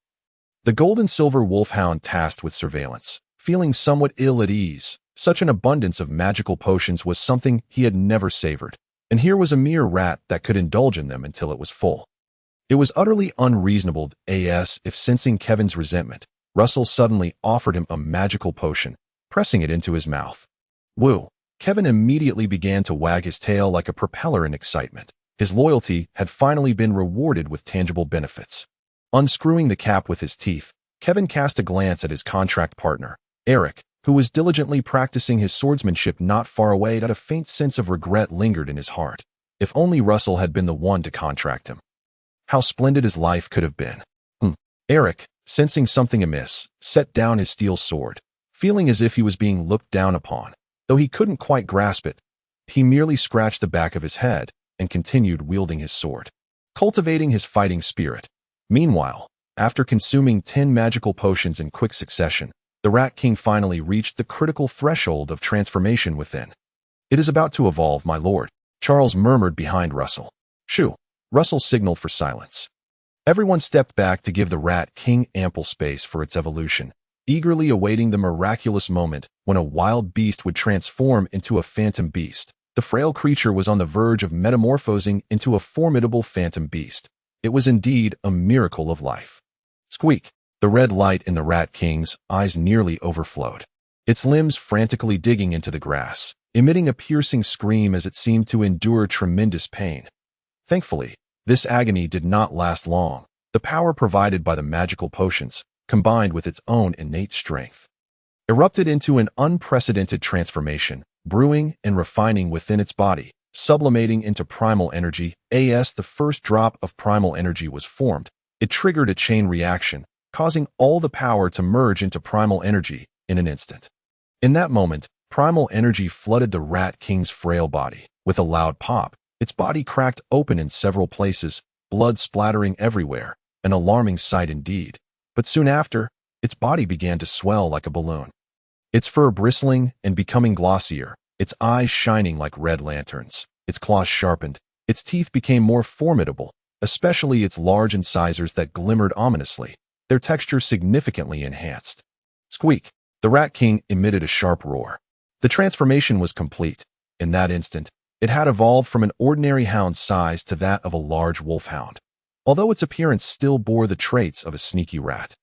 [SPEAKER 1] the gold and silver wolfhound tasked with surveillance, feeling somewhat ill at ease. Such an abundance of magical potions was something he had never savored, and here was a mere rat that could indulge in them until it was full. It was utterly unreasonable as if, sensing Kevin's resentment, Russell suddenly offered him a magical potion, pressing it into his mouth. Woo! Kevin immediately began to wag his tail like a propeller in excitement. His loyalty had finally been rewarded with tangible benefits. Unscrewing the cap with his teeth, Kevin cast a glance at his contract partner, Eric, who was diligently practicing his swordsmanship not far away. A faint sense of regret lingered in his heart. If only Russell had been the one to contract him. How splendid his life could have been. Eric, sensing something amiss, set down his steel sword, feeling as if he was being looked down upon. Though he couldn't quite grasp it, he merely scratched the back of his head and continued wielding his sword, cultivating his fighting spirit. Meanwhile, after consuming 10 magical potions in quick succession, the Rat King finally reached the critical threshold of transformation within. It is about to evolve, my lord, Charles murmured behind Russell. Shoo! Russell signaled for silence. Everyone stepped back to give the Rat King ample space for its evolution, eagerly awaiting the miraculous moment when a wild beast would transform into a phantom beast. The frail creature was on the verge of metamorphosing into a formidable phantom beast. It was indeed a miracle of life. Squeak! The red light in the Rat King's eyes nearly overflowed, its limbs frantically digging into the grass, emitting a piercing scream as it seemed to endure tremendous pain. Thankfully, This agony did not last long. The power provided by the magical potions, combined with its own innate strength, erupted into an unprecedented transformation, brewing and refining within its body, sublimating into primal energy. As the first drop of primal energy was formed, it triggered a chain reaction, causing all the power to merge into primal energy in an instant. In that moment, primal energy flooded the Rat King's frail body. With a loud pop, its body cracked open in several places, blood splattering everywhere, an alarming sight indeed. But soon after, its body began to swell like a balloon, its fur bristling and becoming glossier, its eyes shining like red lanterns, its claws sharpened, its teeth became more formidable, especially its large incisors that glimmered ominously, their texture significantly enhanced. Squeak! The Rat King emitted a sharp roar. The transformation was complete. In that instant, it had evolved from an ordinary hound's size to that of a large wolfhound, although its appearance still bore the traits of a sneaky rat.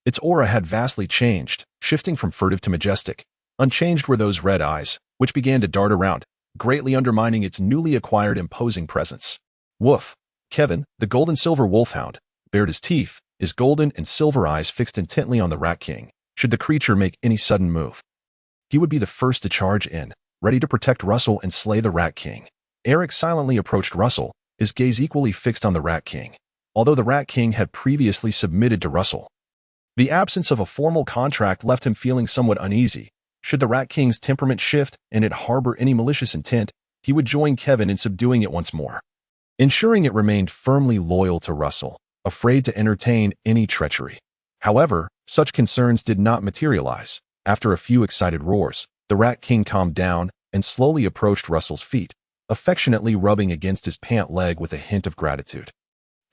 [SPEAKER 1] Its aura had vastly changed, shifting from furtive to majestic. Unchanged were those red eyes, which began to dart around, greatly undermining its newly acquired imposing presence. Woof! Kevin, the gold and silver wolfhound, bared his teeth, his golden and silver eyes fixed intently on the Rat King. Should the creature make any sudden move, he would be the first to charge in, ready to protect Russell and slay the Rat King. Eric silently approached Russell, his gaze equally fixed on the Rat King, although the Rat King had previously submitted to Russell. The absence of a formal contract left him feeling somewhat uneasy. Should the Rat King's temperament shift and it harbor any malicious intent, he would join Kevin in subduing it once more, ensuring it remained firmly loyal to Russell, afraid to entertain any treachery. However, such concerns did not materialize. After a few excited roars, the Rat King calmed down and slowly approached Russell's feet, affectionately rubbing against his pant leg with a hint of gratitude.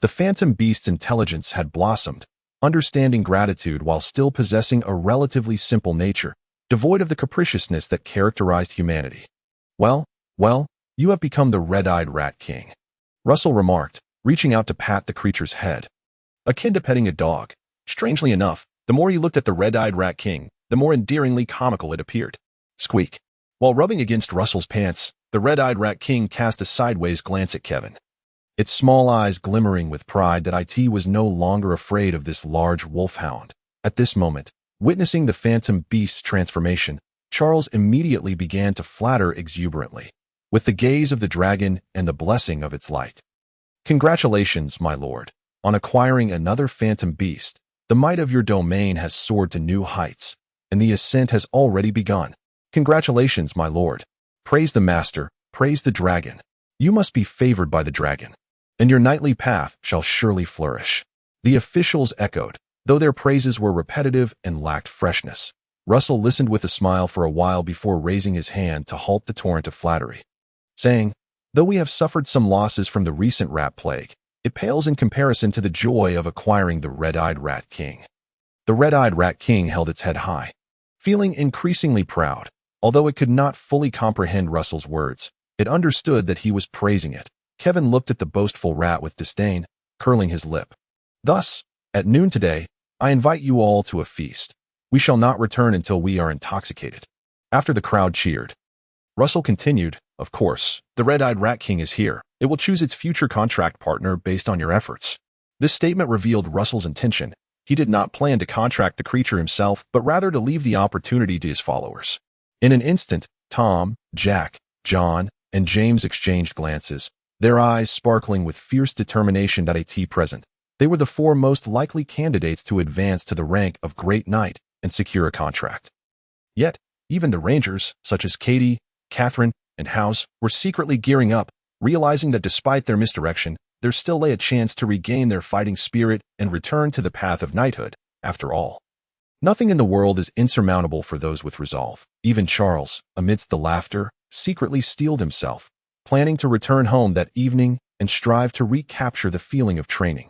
[SPEAKER 1] The phantom beast's intelligence had blossomed, understanding gratitude while still possessing a relatively simple nature, devoid of the capriciousness that characterized humanity. Well, you have become the red-eyed Rat King, Russell remarked, reaching out to pat the creature's head. Akin to petting a dog. Strangely enough, the more he looked at the red-eyed Rat King, the more endearingly comical it appeared. Squeak! While rubbing against Russell's pants, the red-eyed Rat King cast a sideways glance at Kevin, its small eyes glimmering with pride that it was no longer afraid of this large wolfhound. At this moment, witnessing the phantom beast's transformation, Charles immediately began to flatter exuberantly, with the gaze of the dragon and the blessing of its light. Congratulations, my lord, on acquiring another phantom beast. The might of your domain has soared to new heights, and the ascent has already begun. Congratulations, my lord. Praise the master, praise the dragon. You must be favored by the dragon, and your knightly path shall surely flourish. The officials echoed, though their praises were repetitive and lacked freshness. Russell listened with a smile for a while before raising his hand to halt the torrent of flattery, saying, though we have suffered some losses from the recent rat plague, it pales in comparison to the joy of acquiring the red-eyed Rat King. The red-eyed Rat King held its head high, feeling increasingly proud. Although it could not fully comprehend Russell's words, it understood that he was praising it. Kevin looked at the boastful rat with disdain, curling his lip. Thus, at noon today, I invite you all to a feast. We shall not return until we are intoxicated. After the crowd cheered, Russell continued, of course, the red-eyed Rat King is here. It will choose its future contract partner based on your efforts. This statement revealed Russell's intention. He did not plan to contract the creature himself, but rather to leave the opportunity to his followers. In an instant, Tom, Jack, John, and James exchanged glances, their eyes sparkling with fierce determination that at present, they were the four most likely candidates to advance to the rank of Great Knight and secure a contract. Yet, even the Rangers, such as Katie, Catherine, and House, were secretly gearing up, realizing that despite their misdirection, there still lay a chance to regain their fighting spirit and return to the path of knighthood. After all, nothing in the world is insurmountable for those with resolve. Even Charles, amidst the laughter, secretly steeled himself, planning to return home that evening and strive to recapture the feeling of training.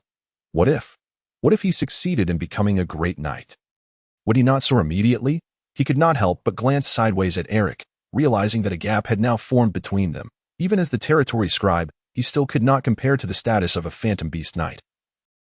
[SPEAKER 1] What if? What if he succeeded in becoming a great knight? Would he not soar immediately? He could not help but glance sideways at Eric, realizing that a gap had now formed between them. Even as the territory scribe, he still could not compare to the status of a phantom beast knight.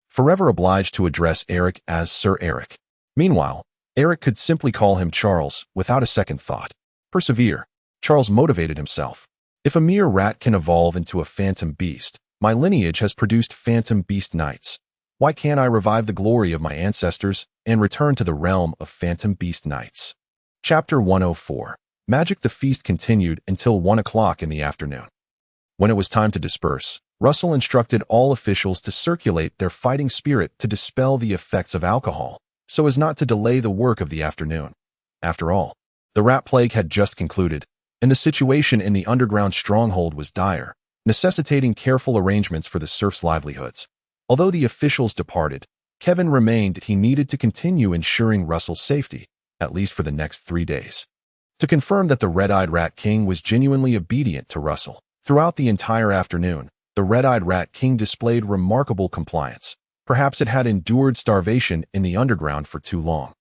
[SPEAKER 1] Forever obliged to address Eric as Sir Eric. Meanwhile, Eric could simply call him Charles without a second thought. Persevere. Charles motivated himself. If a mere rat can evolve into a phantom beast, My lineage has produced phantom beast knights. Why can't I revive the glory of my ancestors and return to the realm of phantom beast knights? Chapter 104. Magic. The feast continued until 1 o'clock in the afternoon. When it was time to disperse, Russell instructed all officials to circulate their fighting spirit to dispel the effects of alcohol, so as not to delay the work of the afternoon. After all, the rat plague had just concluded, and the situation in the underground stronghold was dire, necessitating careful arrangements for the serfs' livelihoods. Although the officials departed, Kevin remained. He needed to continue ensuring Russell's safety, at least for the next 3 days. To confirm that the Red-Eyed Rat King was genuinely obedient to Russell, throughout the entire afternoon, the Red-Eyed Rat King displayed remarkable compliance. Perhaps it had endured starvation in the underground for too long.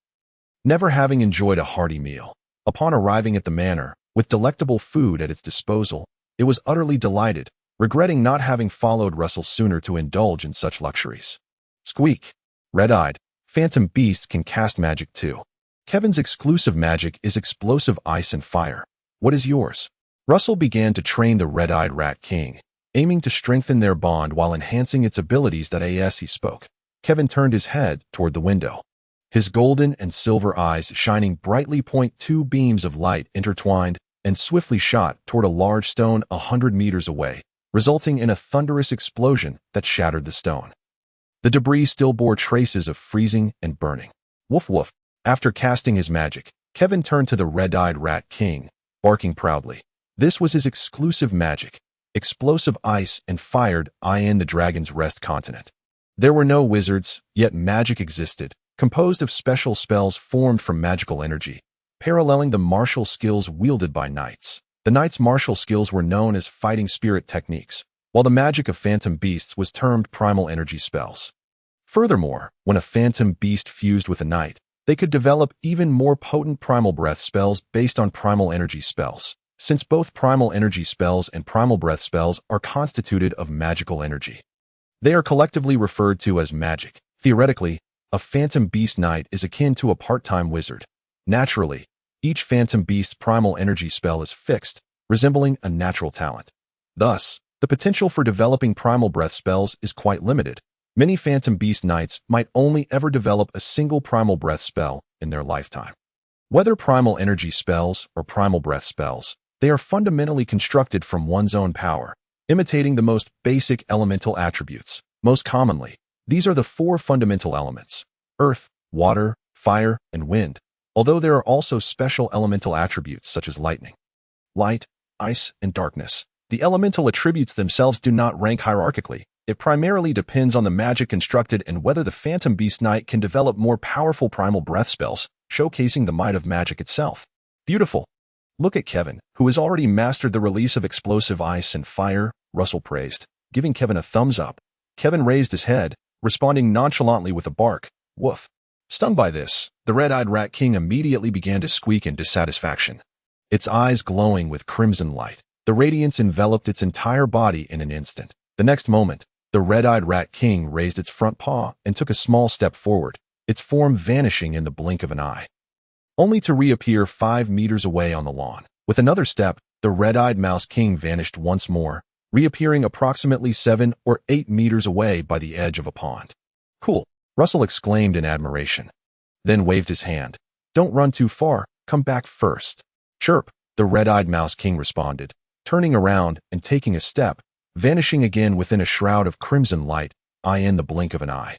[SPEAKER 1] Never having enjoyed a hearty meal, upon arriving at the manor, with delectable food at its disposal, it was utterly delighted, regretting not having followed Russell sooner to indulge in such luxuries. Squeak. Red-Eyed, phantom beasts can cast magic too. Kevin's exclusive magic is explosive ice and fire. What is yours? Russell began to train the Red-Eyed Rat King, aiming to strengthen their bond while enhancing its abilities. As he spoke, Kevin turned his head toward the window. His golden and silver eyes shining brightly. Two beams of light intertwined and swiftly shot toward a large stone 100 meters away, resulting in a thunderous explosion that shattered the stone. The debris still bore traces of freezing and burning. Woof woof. After casting his magic, Kevin turned to the Red-Eyed Rat King, barking proudly. This was his exclusive magic, explosive ice and fired in the Dragon's Rest continent. There were no wizards, yet magic existed, composed of special spells formed from magical energy, paralleling the martial skills wielded by knights. The knights' martial skills were known as fighting spirit techniques, while the magic of phantom beasts was termed primal energy spells. Furthermore, when a phantom beast fused with a knight, they could develop even more potent primal breath spells based on primal energy spells, since both primal energy spells and primal breath spells are constituted of magical energy. They are collectively referred to as magic. Theoretically, a phantom beast knight is akin to a part-time wizard. Naturally, each phantom beast's primal energy spell is fixed, resembling a natural talent. Thus, the potential for developing primal breath spells is quite limited. Many phantom beast knights might only ever develop a single primal breath spell in their lifetime. Whether primal energy spells or primal breath spells, they are fundamentally constructed from one's own power, imitating the most basic elemental attributes. Most commonly, these are the 4 fundamental elements: earth, water, fire, and wind, although there are also special elemental attributes such as lightning, light, ice, and darkness. The elemental attributes themselves do not rank hierarchically. It primarily depends on the magic constructed and whether the Phantom Beast Knight can develop more powerful primal breath spells, showcasing the might of magic itself. Beautiful. Look at Kevin, who has already mastered the release of explosive ice and fire, Russell praised, giving Kevin a thumbs up. Kevin raised his head, responding nonchalantly with a bark. Woof. Stung by this, the Red-Eyed Rat King immediately began to squeak in dissatisfaction. Its eyes glowing with crimson light, the radiance enveloped its entire body in an instant. The next moment, the Red-Eyed Rat King raised its front paw and took a small step forward, its form vanishing in the blink of an eye, only to reappear 5 meters away on the lawn. With another step, the Red-Eyed Mouse King vanished once more, reappearing approximately 7 or 8 meters away by the edge of a pond. Cool, Russell exclaimed in admiration, then waved his hand. Don't run too far, come back first. Chirp, the Red-Eyed Mouse King responded, turning around and taking a step, vanishing again within a shroud of crimson light, in the blink of an eye.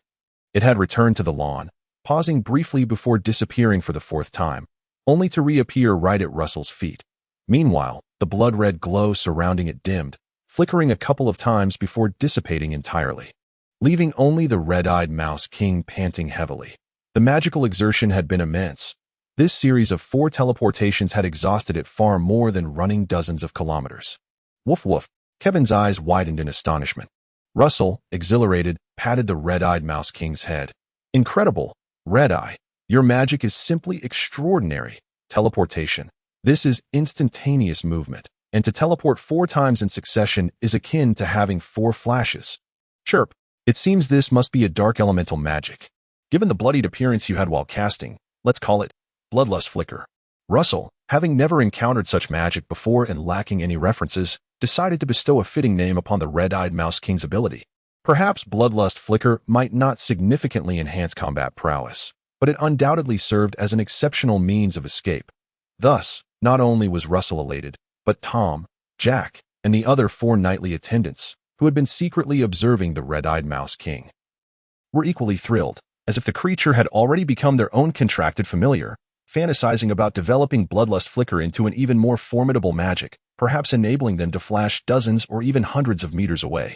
[SPEAKER 1] It had returned to the lawn, pausing briefly before disappearing for the 4th time, only to reappear right at Russell's feet. Meanwhile, the blood-red glow surrounding it dimmed, flickering a couple of times before dissipating entirely, leaving only the Red-Eyed Mouse King panting heavily. The magical exertion had been immense. This series of 4 teleportations had exhausted it far more than running dozens of kilometers. Woof woof. Kevin's eyes widened in astonishment. Russell, exhilarated, patted the Red-Eyed Mouse King's head. Incredible, Red-Eye. Your magic is simply extraordinary. Teleportation. This is instantaneous movement, and to teleport 4 times in succession is akin to having 4 flashes. Chirp. It seems this must be a dark elemental magic. Given the bloodied appearance you had while casting, let's call it bloodlust flicker. Russell, having never encountered such magic before and lacking any references, decided to bestow a fitting name upon the red-eyed mouse king's ability. Perhaps Bloodlust Flicker might not significantly enhance combat prowess, but it undoubtedly served as an exceptional means of escape. Thus, not only was Russell elated, but Tom, Jack, and the other 4 knightly attendants, who had been secretly observing the red-eyed mouse king, were equally thrilled, as if the creature had already become their own contracted familiar, fantasizing about developing Bloodlust Flicker into an even more formidable magic, perhaps enabling them to flash dozens or even hundreds of meters away,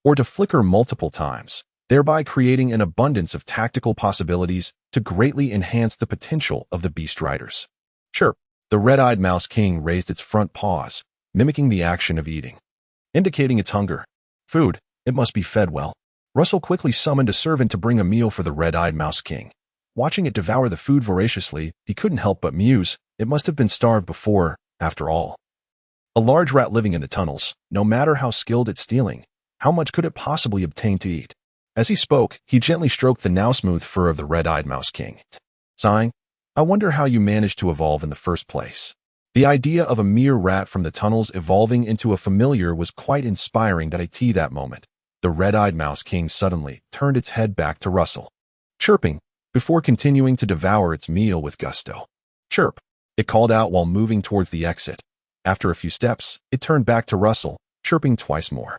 [SPEAKER 1] or to flicker multiple times, thereby creating an abundance of tactical possibilities to greatly enhance the potential of the beast riders. Chirp! The red-eyed mouse king raised its front paws, mimicking the action of eating, indicating its hunger. Food, it must be fed well. Russell quickly summoned a servant to bring a meal for the red-eyed mouse king. Watching it devour the food voraciously, he couldn't help but muse, it must have been starved before, after all. A large rat living in the tunnels, no matter how skilled at stealing, how much could it possibly obtain to eat? As he spoke, he gently stroked the now smooth fur of the red-eyed mouse king, sighing, I wonder how you managed to evolve in the first place. The idea of a mere rat from the tunnels evolving into a familiar was quite inspiring at that moment. The red-eyed mouse king suddenly turned its head back to Russell, chirping, before continuing to devour its meal with gusto. Chirp! It called out while moving towards the exit. After a few steps, it turned back to Russell, chirping twice more.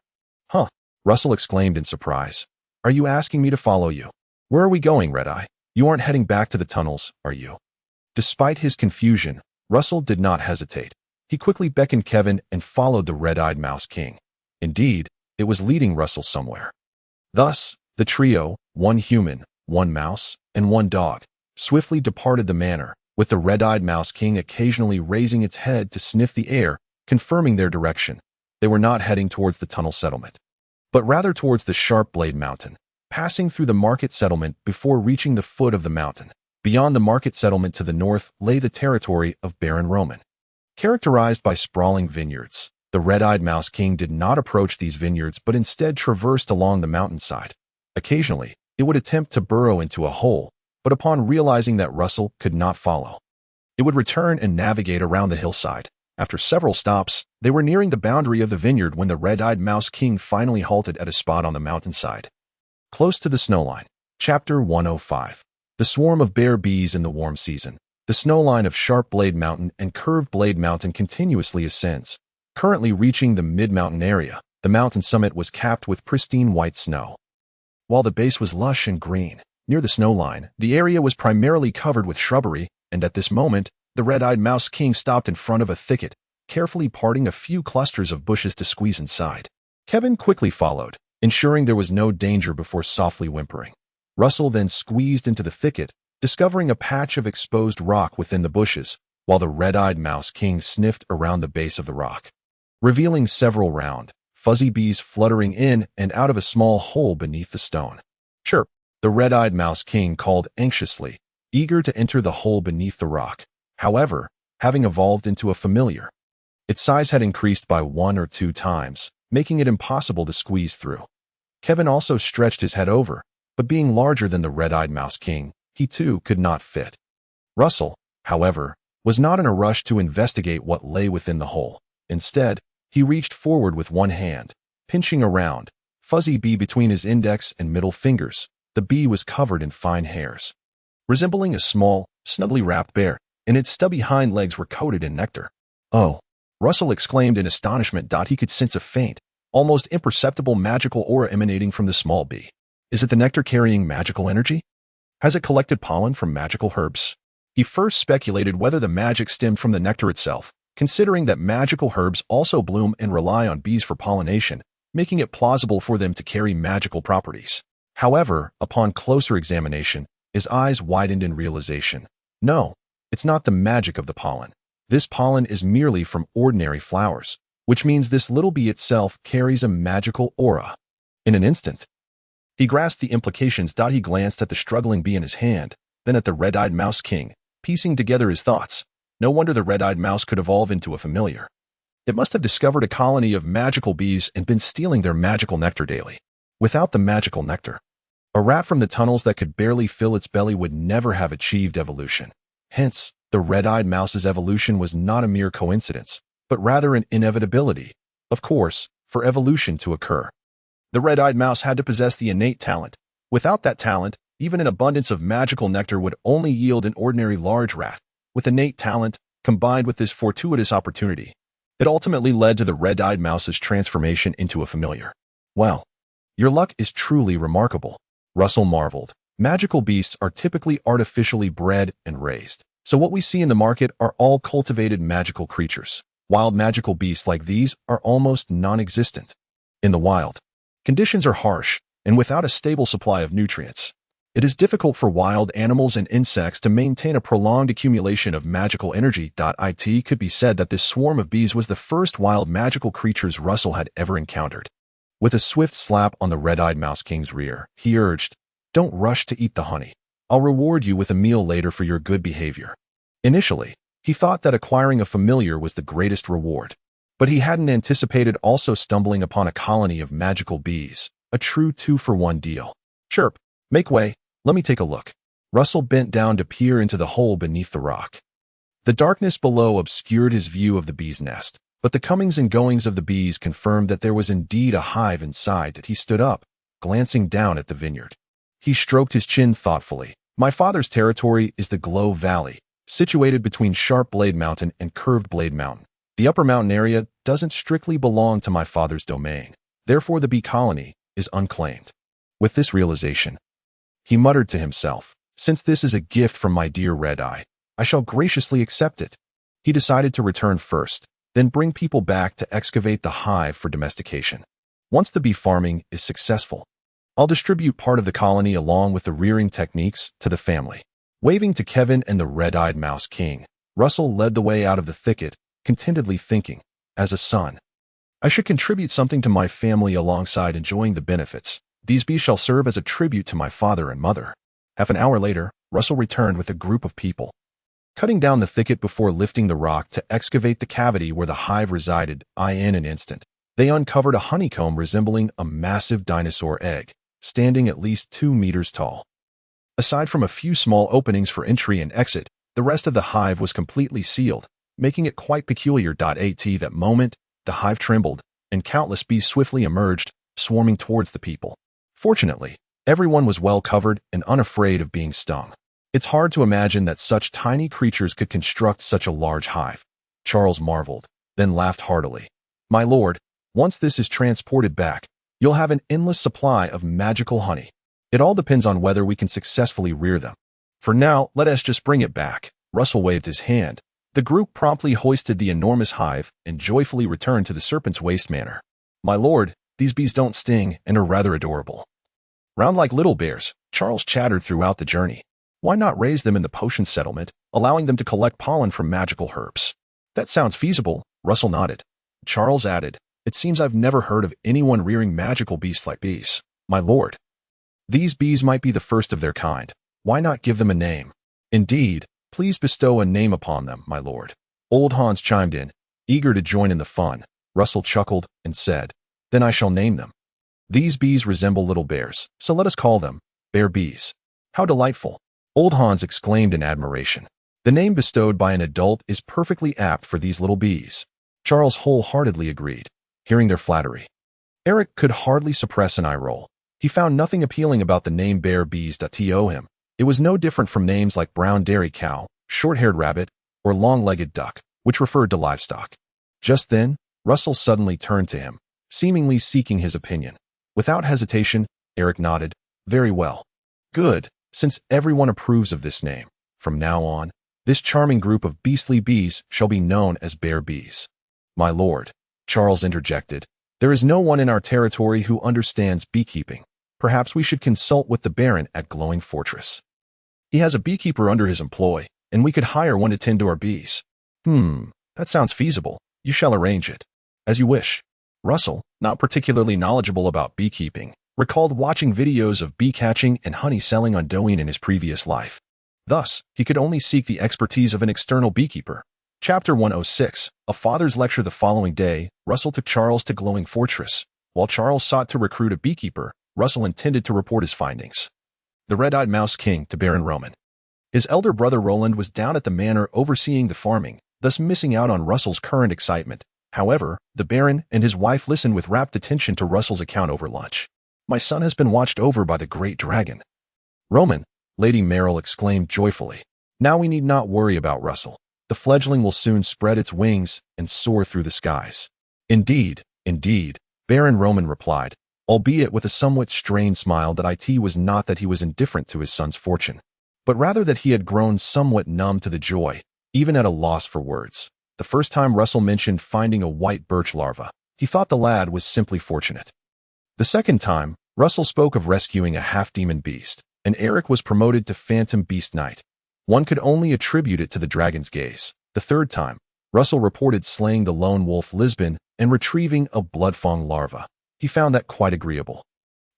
[SPEAKER 1] Huh! Russell exclaimed in surprise. Are you asking me to follow you? Where are we going, Red-Eye? You aren't heading back to the tunnels, are you? Despite his confusion, Russell did not hesitate. He quickly beckoned Kevin and followed the red-eyed mouse king. Indeed, it was leading Russell somewhere. Thus, the trio, 1 human, 1 mouse, and 1 dog, swiftly departed the manor, with the red-eyed mouse king occasionally raising its head to sniff the air, confirming their direction. They were not heading towards the tunnel settlement, but rather towards the Sharp Blade Mountain, passing through the market settlement before reaching the foot of the mountain. Beyond the market settlement to the north lay the territory of Baron Roman. Characterized by sprawling vineyards, the red-eyed mouse king did not approach these vineyards but instead traversed along the mountainside. Occasionally, it would attempt to burrow into a hole, but upon realizing that Russell could not follow, it would return and navigate around the hillside. After several stops, they were nearing the boundary of the vineyard when the red-eyed mouse king finally halted at a spot on the mountainside, close to the snowline. Chapter 105. The swarm of bare bees in the warm season. The snowline of Sharp Blade Mountain and Curved Blade Mountain continuously ascends. Currently reaching the mid-mountain area, the mountain summit was capped with pristine white snow, while the base was lush and green. Near the snowline, the area was primarily covered with shrubbery, and at this moment, the red-eyed mouse king stopped in front of a thicket, carefully parting a few clusters of bushes to squeeze inside. Kevin quickly followed, ensuring there was no danger before softly whimpering. Russell then squeezed into the thicket, discovering a patch of exposed rock within the bushes, while the red-eyed mouse king sniffed around the base of the rock, revealing several round, fuzzy bees fluttering in and out of a small hole beneath the stone. Chirp! The red-eyed mouse king called anxiously, eager to enter the hole beneath the rock. However, having evolved into a familiar, its size had increased by 1 or 2 times, making it impossible to squeeze through. Kevin also stretched his head over, but being larger than the red-eyed mouse king, he too could not fit. Russell, however, was not in a rush to investigate what lay within the hole. Instead, he reached forward with one hand, pinching a round, fuzzy bee between his index and middle fingers. The bee was covered in fine hairs, resembling a small, snugly wrapped bear, and its stubby hind legs were coated in nectar. Oh! Russell exclaimed in astonishment. He could sense a faint, almost imperceptible magical aura emanating from the small bee. Is it the nectar carrying magical energy? Has it collected pollen from magical herbs? He first speculated whether the magic stemmed from the nectar itself, considering that magical herbs also bloom and rely on bees for pollination, making it plausible for them to carry magical properties. However, upon closer examination, his eyes widened in realization. No, it's not the magic of the pollen. This pollen is merely from ordinary flowers, which means this little bee itself carries a magical aura. In an instant, he grasped the implications. He glanced at the struggling bee in his hand, then at the red-eyed mouse king, piecing together his thoughts. No wonder the red-eyed mouse could evolve into a familiar. It must have discovered a colony of magical bees and been stealing their magical nectar daily. Without the magical nectar, a rat from the tunnels that could barely fill its belly would never have achieved evolution. Hence, the red-eyed mouse's evolution was not a mere coincidence, but rather an inevitability. Of course, for evolution to occur, the red-eyed mouse had to possess the innate talent. Without that talent, even an abundance of magical nectar would only yield an ordinary large rat. With innate talent, combined with this fortuitous opportunity, it ultimately led to the red-eyed mouse's transformation into a familiar. Well, your luck is truly remarkable, Russell marveled. Magical beasts are typically artificially bred and raised, so what we see in the market are all cultivated magical creatures. Wild magical beasts like these are almost non-existent. In the wild, conditions are harsh, and without a stable supply of nutrients, it is difficult for wild animals and insects to maintain a prolonged accumulation of magical energy. It could be said that this swarm of bees was the first wild magical creatures Russell had ever encountered. With a swift slap on the red-eyed mouse king's rear, he urged, "Don't rush to eat the honey. I'll reward you with a meal later for your good behavior." Initially, he thought that acquiring a familiar was the greatest reward, but he hadn't anticipated also stumbling upon a colony of magical bees, a true two-for-one deal. "Chirp, make way, let me take a look." Russell bent down to peer into the hole beneath the rock. The darkness below obscured his view of the bee's nest, but the comings and goings of the bees confirmed that there was indeed a hive inside. He stood up, glancing down at the vineyard. He stroked his chin thoughtfully. "My father's territory is the Glow Valley, situated between Sharp Blade Mountain and Curved Blade Mountain. The upper mountain area doesn't strictly belong to my father's domain. Therefore, the bee colony is unclaimed." With this realization, he muttered to himself, "Since this is a gift from my dear Red-Eye, I shall graciously accept it." He decided to return first, then bring people back to excavate the hive for domestication. Once the bee farming is successful, I'll distribute part of the colony along with the rearing techniques to the family. Waving to Kevin and the red-eyed mouse king, Russell led the way out of the thicket, contentedly thinking, "As a son, I should contribute something to my family alongside enjoying the benefits. These bees shall serve as a tribute to my father and mother." Half an hour later, Russell returned with a group of people, cutting down the thicket before lifting the rock to excavate the cavity where the hive resided. In an instant, they uncovered a honeycomb resembling a massive dinosaur egg, standing at least 2 meters tall. Aside from a few small openings for entry and exit, the rest of the hive was completely sealed, making it quite peculiar. At that moment, the hive trembled, and countless bees swiftly emerged, swarming towards the people. Fortunately, everyone was well covered and unafraid of being stung. It's hard to imagine that such tiny creatures could construct such a large hive. Charles marveled, then laughed heartily. "My lord, once this is transported back, you'll have an endless supply of magical honey. It all depends on whether we can successfully rear them. For now, let us just bring it back." Russell waved his hand. The group promptly hoisted the enormous hive and joyfully returned to the Serpent's Waste Manor. "My lord, these bees don't sting and are rather adorable. Round like little bears," Charles chattered throughout the journey. "Why not raise them in the potion settlement, allowing them to collect pollen from magical herbs?" "That sounds feasible," Russell nodded. Charles added, "It seems I've never heard of anyone rearing magical beasts like bees." "My lord, these bees might be the first of their kind. Why not give them a name?" "Indeed, please bestow a name upon them, my lord." Old Hans chimed in, eager to join in the fun. Russell chuckled and said, "Then I shall name them. These bees resemble little bears, so let us call them bear bees." "How delightful!" Old Hans exclaimed in admiration. "The name bestowed by an adult is perfectly apt for these little bees." Charles wholeheartedly agreed, hearing their flattery. Eric could hardly suppress an eye roll. He found nothing appealing about the name bear bees. To him, it was no different from names like brown dairy cow, short-haired rabbit, or long-legged duck, which referred to livestock. Just then, Russell suddenly turned to him, seemingly seeking his opinion. Without hesitation, Eric nodded. "Very well. Good. Since everyone approves of this name, from now on, this charming group of beastly bees shall be known as bear bees." "My lord," Charles interjected, "there is no one in our territory who understands beekeeping. Perhaps we should consult with the Baron at Glowing Fortress. He has a beekeeper under his employ, and we could hire one to tend to our bees." That sounds feasible. You shall arrange it." "As you wish." Russell, not particularly knowledgeable about beekeeping, recalled watching videos of bee catching and honey selling on Doin in his previous life. Thus, he could only seek the expertise of an external beekeeper. Chapter 106, A Father's Lecture. The following day, Russell took Charles to Glowing Fortress. While Charles sought to recruit a beekeeper, Russell intended to report his findings. The Red-Eyed Mouse King to Baron Roman. His elder brother Roland was down at the manor overseeing the farming, thus missing out on Russell's current excitement. However, the Baron and his wife listened with rapt attention to Russell's account over lunch. My son has been watched over by the great dragon. Roman, Lady Merrill exclaimed joyfully. Now we need not worry about Russell. The fledgling will soon spread its wings and soar through the skies. Indeed, indeed, Baron Roman replied, albeit with a somewhat strained smile that it was not that he was indifferent to his son's fortune, but rather that he had grown somewhat numb to the joy, even at a loss for words. The first time Russell mentioned finding a white birch larva, he thought the lad was simply fortunate. The second time, Russell spoke of rescuing a half-demon beast, and Eric was promoted to Phantom Beast Knight. One could only attribute it to the dragon's gaze. The third time, Russell reported slaying the lone wolf Lisbon and retrieving a bloodfang larva. He found that quite agreeable.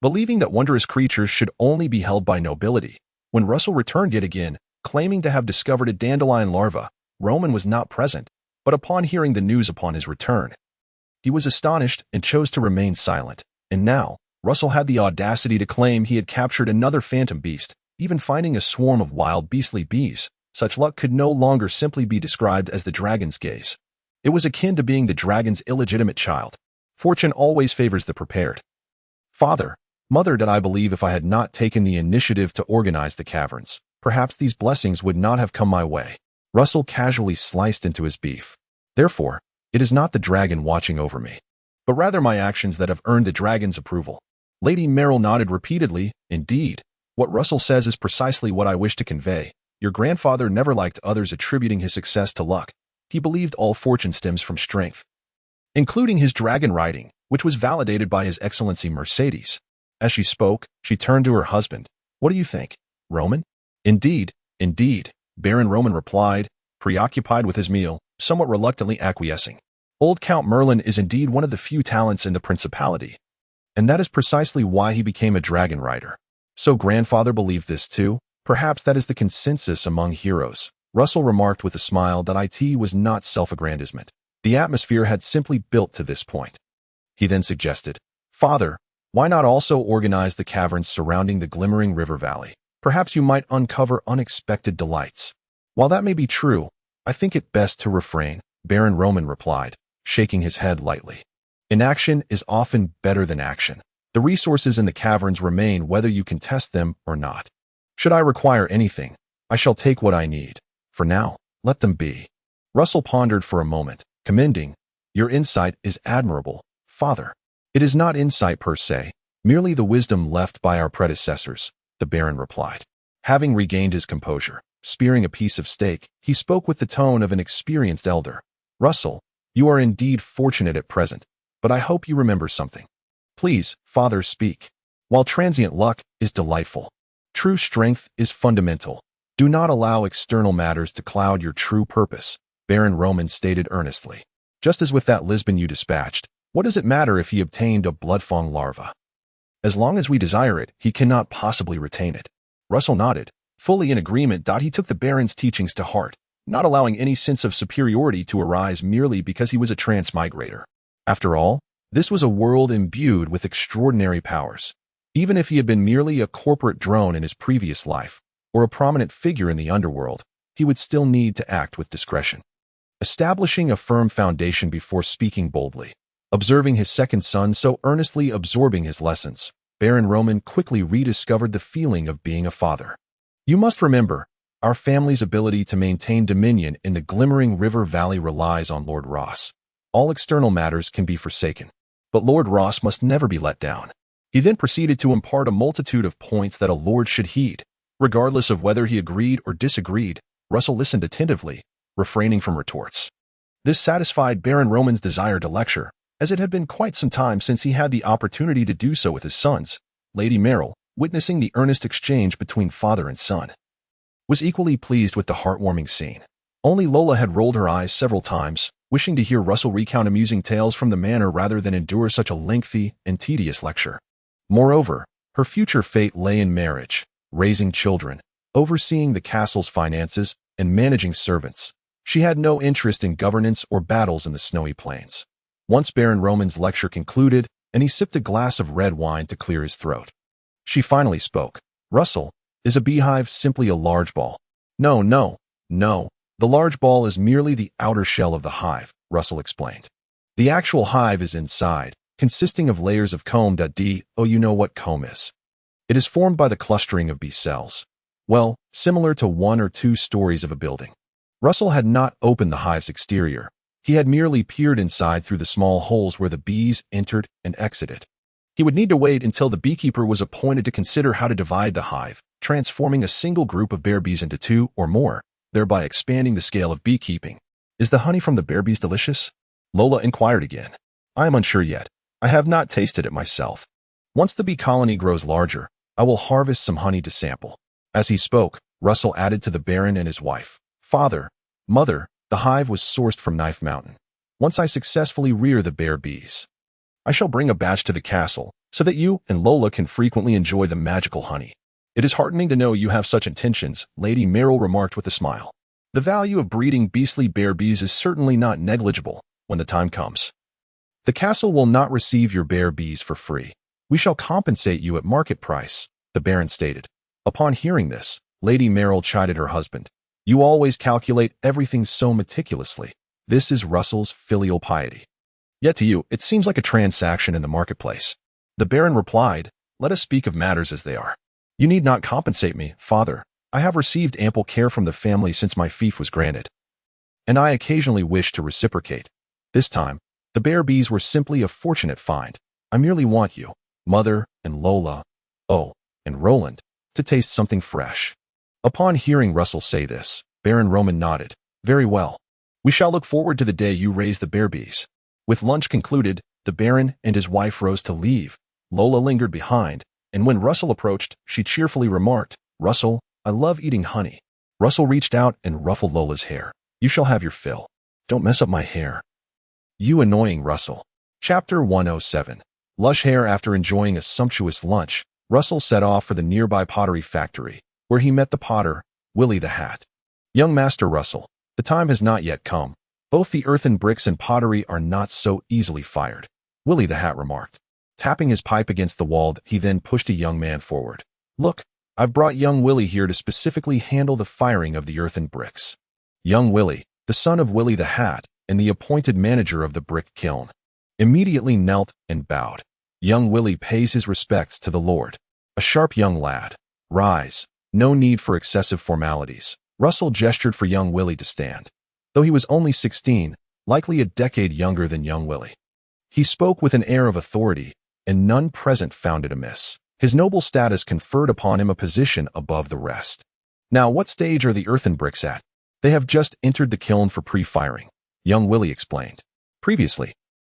[SPEAKER 1] Believing that wondrous creatures should only be held by nobility, when Russell returned yet again, claiming to have discovered a dandelion larva, Roman was not present, but upon hearing the news upon his return, he was astonished and chose to remain silent. And now, Russell had the audacity to claim he had captured another phantom beast, even finding a swarm of wild beastly bees. Such luck could no longer simply be described as the dragon's gaze. It was akin to being the dragon's illegitimate child. Fortune always favors the prepared. Father, mother, did I believe if I had not taken the initiative to organize the caverns, perhaps these blessings would not have come my way. Russell casually sliced into his beef. Therefore, it is not the dragon watching over me, but rather my actions that have earned the dragon's approval. Lady Merrill nodded repeatedly. Indeed, what Russell says is precisely what I wish to convey. Your grandfather never liked others attributing his success to luck. He believed all fortune stems from strength, including his dragon riding, which was validated by His Excellency Mercedes. As she spoke, she turned to her husband. What do you think, Roman? Indeed, Baron Roman replied, preoccupied with his meal, somewhat reluctantly acquiescing. Old Count Merlin is indeed one of the few talents in the principality, and that is precisely why he became a dragon rider. So grandfather believed this too? Perhaps that is the consensus among heroes. Russell remarked with a smile that it was not self-aggrandizement. The atmosphere had simply built to this point. He then suggested, Father, why not also organize the caverns surrounding the glimmering river valley? Perhaps you might uncover unexpected delights. While that may be true, I think it best to refrain, Baron Roman replied, shaking his head lightly. Inaction is often better than action. The resources in the caverns remain whether you can test them or not. Should I require anything, I shall take what I need. For now, let them be. Russell pondered for a moment, commending, Your insight is admirable, Father. It is not insight per se, merely the wisdom left by our predecessors, the Baron replied. Having regained his composure, spearing a piece of steak, he spoke with the tone of an experienced elder. Russell, you are indeed fortunate at present, but I hope you remember something. Please, Father, speak. While transient luck is delightful, true strength is fundamental. Do not allow external matters to cloud your true purpose, Baron Roman stated earnestly. Just as with that Lisbon you dispatched, what does it matter if he obtained a bloodfang larva? As long as we desire it, he cannot possibly retain it. Russell nodded, fully in agreement. He took the Baron's teachings to heart, not allowing any sense of superiority to arise merely because he was a transmigrator. After all, this was a world imbued with extraordinary powers. Even if he had been merely a corporate drone in his previous life, or a prominent figure in the underworld, he would still need to act with discretion. Establishing a firm foundation before speaking boldly, observing his second son so earnestly absorbing his lessons, Baron Roman quickly rediscovered the feeling of being a father. You must remember, our family's ability to maintain dominion in the glimmering river valley relies on Lord Ross. All external matters can be forsaken, but Lord Ross must never be let down. He then proceeded to impart a multitude of points that a lord should heed. Regardless of whether he agreed or disagreed, Russell listened attentively, refraining from retorts. This satisfied Baron Roman's desire to lecture, as it had been quite some time since he had the opportunity to do so with his sons. Lady Merrill, witnessing the earnest exchange between father and son, was equally pleased with the heartwarming scene. Only Lola had rolled her eyes several times, wishing to hear Russell recount amusing tales from the manor rather than endure such a lengthy and tedious lecture. Moreover, her future fate lay in marriage, raising children, overseeing the castle's finances, and managing servants. She had no interest in governance or battles in the snowy plains. Once Baron Roman's lecture concluded, and he sipped a glass of red wine to clear his throat, she finally spoke. Russell, is a beehive simply a large ball? No. The large ball is merely the outer shell of the hive, Russell explained. The actual hive is inside, consisting of layers of comb. Oh, you know what comb is. It is formed by the clustering of bee cells. Well, similar to 1 or 2 stories of a building. Russell had not opened the hive's exterior. He had merely peered inside through the small holes where the bees entered and exited. He would need to wait until the beekeeper was appointed to consider how to divide the hive, transforming a single group of bear bees into 2 or more, thereby expanding the scale of beekeeping. Is the honey from the bear bees delicious? Lola inquired again. I am unsure yet. I have not tasted it myself. Once the bee colony grows larger, I will harvest some honey to sample. As he spoke, Russell added to the Baron and his wife. Father, Mother, the hive was sourced from Knife Mountain. Once I successfully rear the bear bees, I shall bring a batch to the castle, so that you and Lola can frequently enjoy the magical honey. It is heartening to know you have such intentions, Lady Merrill remarked with a smile. The value of breeding beastly bear bees is certainly not negligible when the time comes. The castle will not receive your bear bees for free. We shall compensate you at market price, the Baron stated. Upon hearing this, Lady Merrill chided her husband. You always calculate everything so meticulously. This is Russell's filial piety. Yet to you, it seems like a transaction in the marketplace. The Baron replied, Let us speak of matters as they are. You need not compensate me, father. I have received ample care from the family since my fief was granted. And I occasionally wish to reciprocate. This time, the bear bees were simply a fortunate find. I merely want you, Mother and Lola, and Roland, to taste something fresh. Upon hearing Russell say this, Baron Roman nodded. Very well. We shall look forward to the day you raise the bear bees. With lunch concluded, the Baron and his wife rose to leave. Lola lingered behind, and when Russell approached, she cheerfully remarked, Russell, I love eating honey. Russell reached out and ruffled Lola's hair. You shall have your fill. Don't mess up my hair. You annoying Russell. Chapter 107. Lush hair. After enjoying a sumptuous lunch, Russell set off for the nearby pottery factory, where he met the potter, Willie the Hat. Young Master Russell, the time has not yet come. Both the earthen bricks and pottery are not so easily fired, Willie the Hat remarked. Tapping his pipe against the wall, he then pushed a young man forward. Look, I've brought young Willie here to specifically handle the firing of the earthen bricks. Young Willie, the son of Willie the Hat, and the appointed manager of the brick kiln, immediately knelt and bowed. Young Willie pays his respects to the Lord. A sharp young lad. Rise. No need for excessive formalities. Russell gestured for young Willie to stand. Though he was only 16, likely a decade younger than young Willie. He spoke with an air of authority, and none present found it amiss. His noble status conferred upon him a position above the rest. Now, what stage are the earthen bricks at? They have just entered the kiln for pre-firing, young Willie explained. Previously,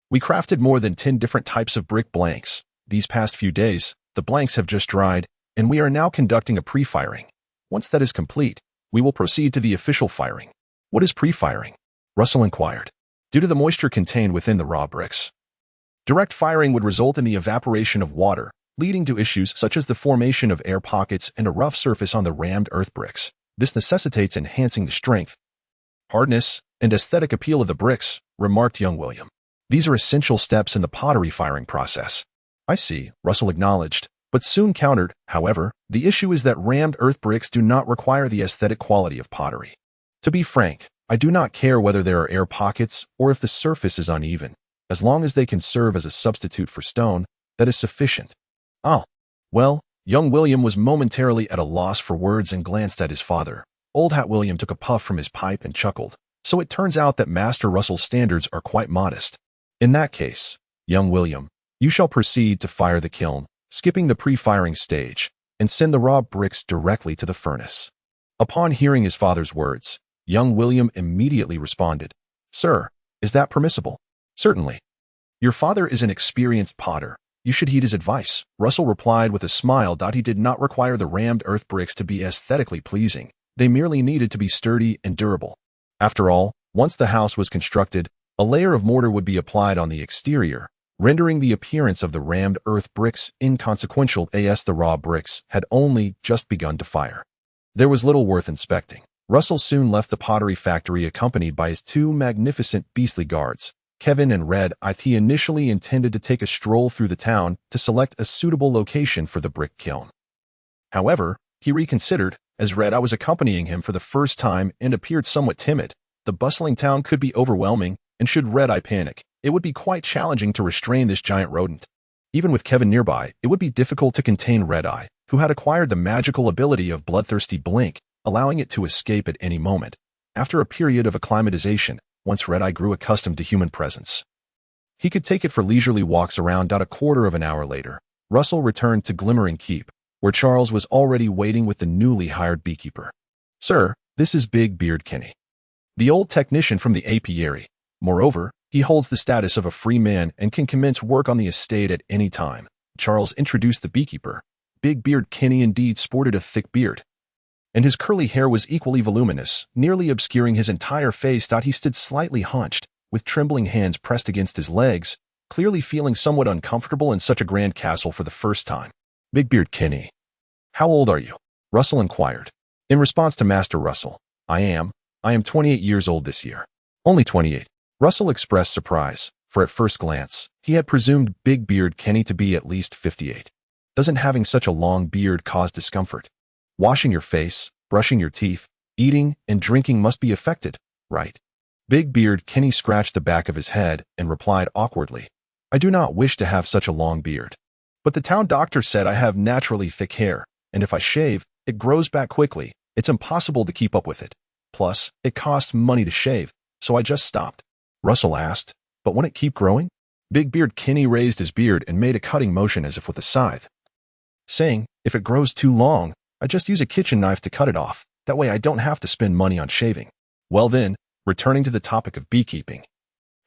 [SPEAKER 1] we crafted more than 10 different types of brick blanks. These past few days, the blanks have just dried, and we are now conducting a pre-firing. Once that is complete, we will proceed to the official firing. What is pre-firing? Russell inquired. Due to the moisture contained within the raw bricks, direct firing would result in the evaporation of water, leading to issues such as the formation of air pockets and a rough surface on the rammed earth bricks. This necessitates enhancing the strength, hardness, and aesthetic appeal of the bricks, remarked young William. These are essential steps in the pottery firing process. I see, Russell acknowledged, but soon countered, however, the issue is that rammed earth bricks do not require the aesthetic quality of pottery. To be frank, I do not care whether there are air pockets or if the surface is uneven. As long as they can serve as a substitute for stone, that is sufficient. Oh, well, young William was momentarily at a loss for words and glanced at his father. Old Hat William took a puff from his pipe and chuckled. So it turns out that Master Russell's standards are quite modest. In that case, young William, you shall proceed to fire the kiln, skipping the pre-firing stage, and send the raw bricks directly to the furnace. Upon hearing his father's words, young William immediately responded, Sir, is that permissible? Certainly. Your father is an experienced potter. You should heed his advice, Russell replied with a smile. He did not require the rammed earth bricks to be aesthetically pleasing. They merely needed to be sturdy and durable. After all, once the house was constructed, a layer of mortar would be applied on the exterior, rendering the appearance of the rammed earth bricks inconsequential as the raw bricks had only just begun to fire. There was little worth inspecting. Russell soon left the pottery factory accompanied by his 2 magnificent beastly guards, Kevin and Red. He initially intended to take a stroll through the town to select a suitable location for the brick kiln. However, he reconsidered, as Red was accompanying him for the first time and appeared somewhat timid. The bustling town could be overwhelming, and should Red panic, It would be quite challenging to restrain this giant rodent. Even with Kevin nearby, it would be difficult to contain Red-Eye, who had acquired the magical ability of Bloodthirsty Blink, allowing it to escape at any moment. After a period of acclimatization, once Red-Eye grew accustomed to human presence, he could take it for leisurely walks around. A quarter of an hour later, Russell returned to Glimmering Keep, where Charles was already waiting with the newly hired beekeeper. "Sir, this is Big Beard Kenny, the old technician from the apiary. Moreover, he holds the status of a free man and can commence work on the estate at any time." Charles introduced the beekeeper. Big Beard Kenny indeed sported a thick beard, and his curly hair was equally voluminous, nearly obscuring his entire face. He stood slightly hunched, with trembling hands pressed against his legs, clearly feeling somewhat uncomfortable in such a grand castle for the first time. "Big Beard Kenny, how old are you?" Russell inquired. In response to Master Russell, I am 28 years old this year." "Only 28. Russell expressed surprise, for at first glance, he had presumed Big Beard Kenny to be at least 58. Doesn't having such a long beard cause discomfort? Washing your face, brushing your teeth, eating, and drinking must be affected, right? Big Beard Kenny scratched the back of his head and replied awkwardly, "I do not wish to have such a long beard. But the town doctor said I have naturally thick hair, and if I shave, it grows back quickly. It's impossible to keep up with it. Plus, it costs money to shave, so I just stopped." Russell asked, "But won't it keep growing?" Big Beard Kenny raised his beard and made a cutting motion as if with a scythe, saying, "If it grows too long, I just use a kitchen knife to cut it off. That way I don't have to spend money on shaving." "Well then, returning to the topic of beekeeping.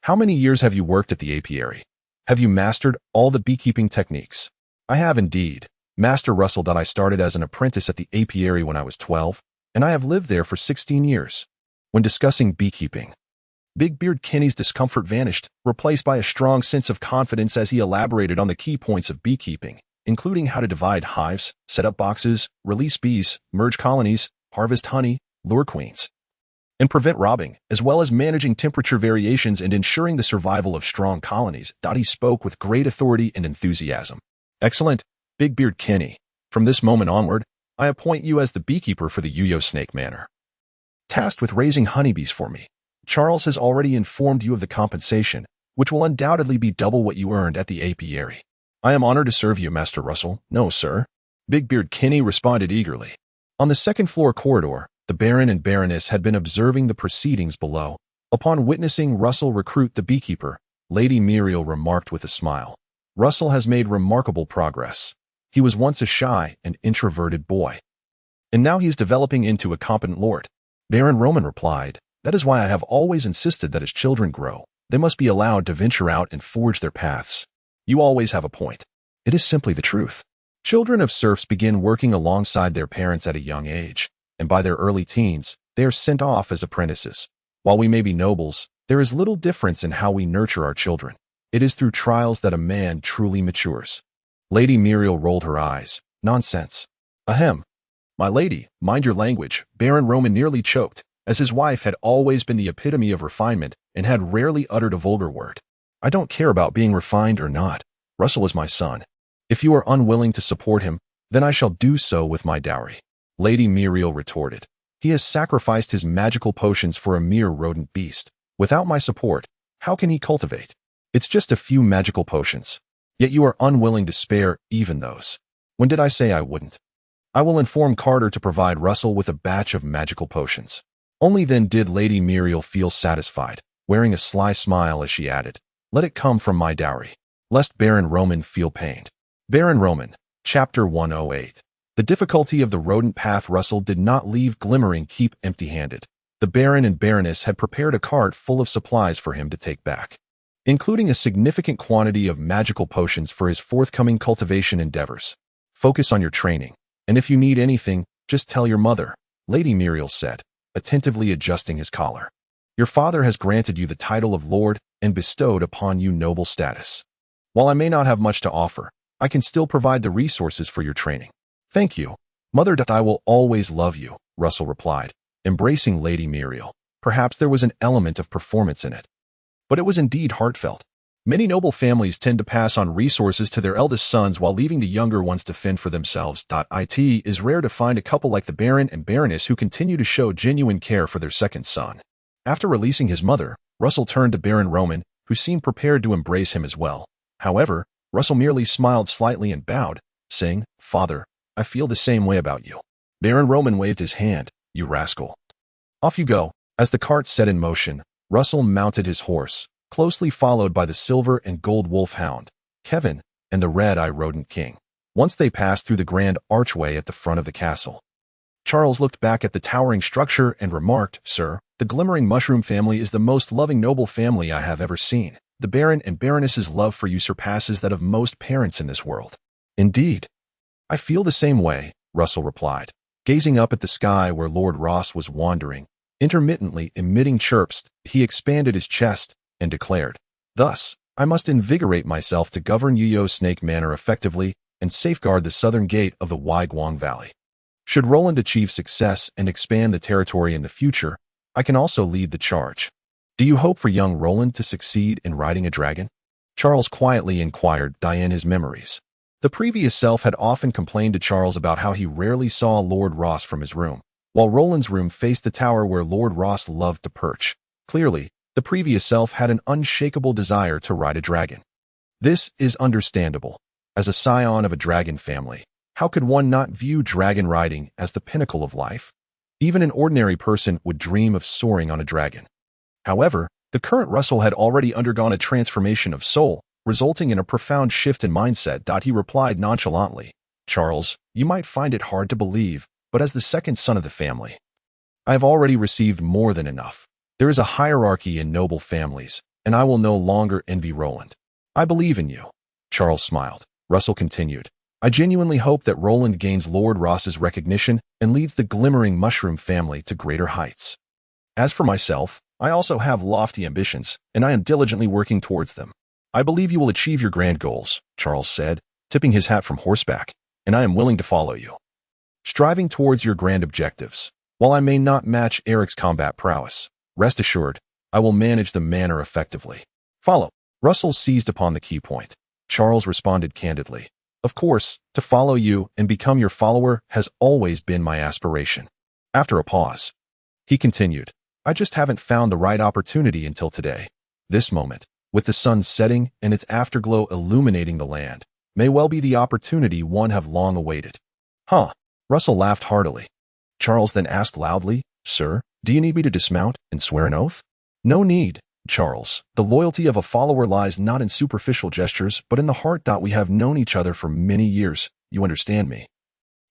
[SPEAKER 1] How many years have you worked at the apiary? Have you mastered all the beekeeping techniques?" "I have indeed, Master Russell. I started as an apprentice at the apiary when I was 12, and I have lived there for 16 years. When discussing beekeeping, Big Beard Kenny's discomfort vanished, replaced by a strong sense of confidence as he elaborated on the key points of beekeeping, including how to divide hives, set up boxes, release bees, merge colonies, harvest honey, lure queens, and prevent robbing, as well as managing temperature variations and ensuring the survival of strong colonies. He spoke with great authority and enthusiasm. "Excellent, Big Beard Kenny. From this moment onward, I appoint you as the beekeeper for the Yo-Yo Snake Manor, tasked with raising honeybees for me. Charles has already informed you of the compensation, which will undoubtedly be double what you earned at the apiary." "I am honored to serve you, Master Russell." "No, sir," Big Beard Kenny responded eagerly. On the second-floor corridor, the Baron and Baroness had been observing the proceedings below. Upon witnessing Russell recruit the beekeeper, Lady Muriel remarked with a smile, "Russell has made remarkable progress. He was once a shy and introverted boy, and now he is developing into a competent lord." Baron Roman replied, "That is why I have always insisted that as children grow, they must be allowed to venture out and forge their paths." "You always have a point. It is simply the truth. Children of serfs begin working alongside their parents at a young age, and by their early teens, they are sent off as apprentices. While we may be nobles, there is little difference in how we nurture our children. It is through trials that a man truly matures." Lady Muriel rolled her eyes. "Nonsense." "Ahem. My lady, mind your language." Baron Roman nearly choked, as his wife had always been the epitome of refinement and had rarely uttered a vulgar word. "I don't care about being refined or not. Russell is my son. If you are unwilling to support him, then I shall do so with my dowry." Lady Muriel retorted, "He has sacrificed his magical potions for a mere rodent beast. Without my support, how can he cultivate? It's just a few magical potions. Yet you are unwilling to spare even those. When did I say I wouldn't? I will inform Carter to provide Russell with a batch of magical potions." Only then did Lady Muriel feel satisfied, wearing a sly smile as she added, "Let it come from my dowry, lest Baron Roman feel pained." Baron Roman, Chapter 108. The difficulty of the rodent path. Russell did not leave Glimmering Keep empty-handed. The Baron and Baroness had prepared a cart full of supplies for him to take back, including a significant quantity of magical potions for his forthcoming cultivation endeavors. "Focus on your training, and if you need anything, just tell your mother," Lady Muriel said, attentively adjusting his collar. "Your father has granted you the title of lord and bestowed upon you noble status. While I may not have much to offer, I can still provide the resources for your training." "Thank you, Mother. I will always love you," Russell replied, embracing Lady Muriel. Perhaps there was an element of performance in it, but it was indeed heartfelt. Many noble families tend to pass on resources to their eldest sons while leaving the younger ones to fend for themselves. It is rare to find a couple like the Baron and Baroness who continue to show genuine care for their second son. After releasing his mother, Russell turned to Baron Roman who seemed prepared to embrace him as well. However, Russell merely smiled slightly and bowed, saying, "Father, I feel the same way about you." Baron Roman waved his hand. "You rascal. Off you go." As the cart set in motion, Russell mounted his horse, closely followed by the silver and gold wolf hound, Kevin, and the red-eye rodent king. Once they passed through the grand archway at the front of the castle, Charles looked back at the towering structure and remarked, "Sir, the glimmering mushroom family is the most loving noble family I have ever seen. The Baron and Baroness's love for you surpasses that of most parents in this world." "Indeed. I feel the same way," Russell replied, gazing up at the sky where Lord Ross was wandering. Intermittently emitting chirps, he expanded his chest and declared, "Thus, I must invigorate myself to govern Yuyo Snake Manor effectively and safeguard the southern gate of the Waiguang Valley. Should Roland achieve success and expand the territory in the future, I can also lead the charge. Do you hope for young Roland to succeed in riding a dragon?" Charles quietly inquired Diane his memories. The previous self had often complained to Charles about how he rarely saw Lord Ross from his room, while Roland's room faced the tower where Lord Ross loved to perch. Clearly, the previous self had an unshakable desire to ride a dragon. This is understandable. As a scion of a dragon family, how could one not view dragon riding as the pinnacle of life? Even an ordinary person would dream of soaring on a dragon. However, the current Russell had already undergone a transformation of soul, resulting in a profound shift in mindset. He replied nonchalantly, "Charles, you might find it hard to believe, but as the second son of the family, I have already received more than enough. There is a hierarchy in noble families, and I will no longer envy Roland. I believe in you." Charles smiled. Russell continued, "I genuinely hope that Roland gains Lord Ross's recognition and leads the glimmering mushroom family to greater heights. As for myself, I also have lofty ambitions, and I am diligently working towards them." "I believe you will achieve your grand goals," Charles said, tipping his hat from horseback, "and I am willing to follow you, striving towards your grand objectives. While I may not match Eric's combat prowess, rest assured, I will manage the manor effectively." "Follow." Russell seized upon the key point. Charles responded candidly, "Of course, to follow you and become your follower has always been my aspiration." After a pause, he continued, "I just haven't found the right opportunity until today. This moment, with the sun setting and its afterglow illuminating the land, may well be the opportunity one have long awaited." "Huh." Russell laughed heartily. Charles then asked loudly, "Sir, do you need me to dismount and swear an oath?" "No need, Charles. The loyalty of a follower lies not in superficial gestures, but in the heart. We have known each other for many years. You understand me."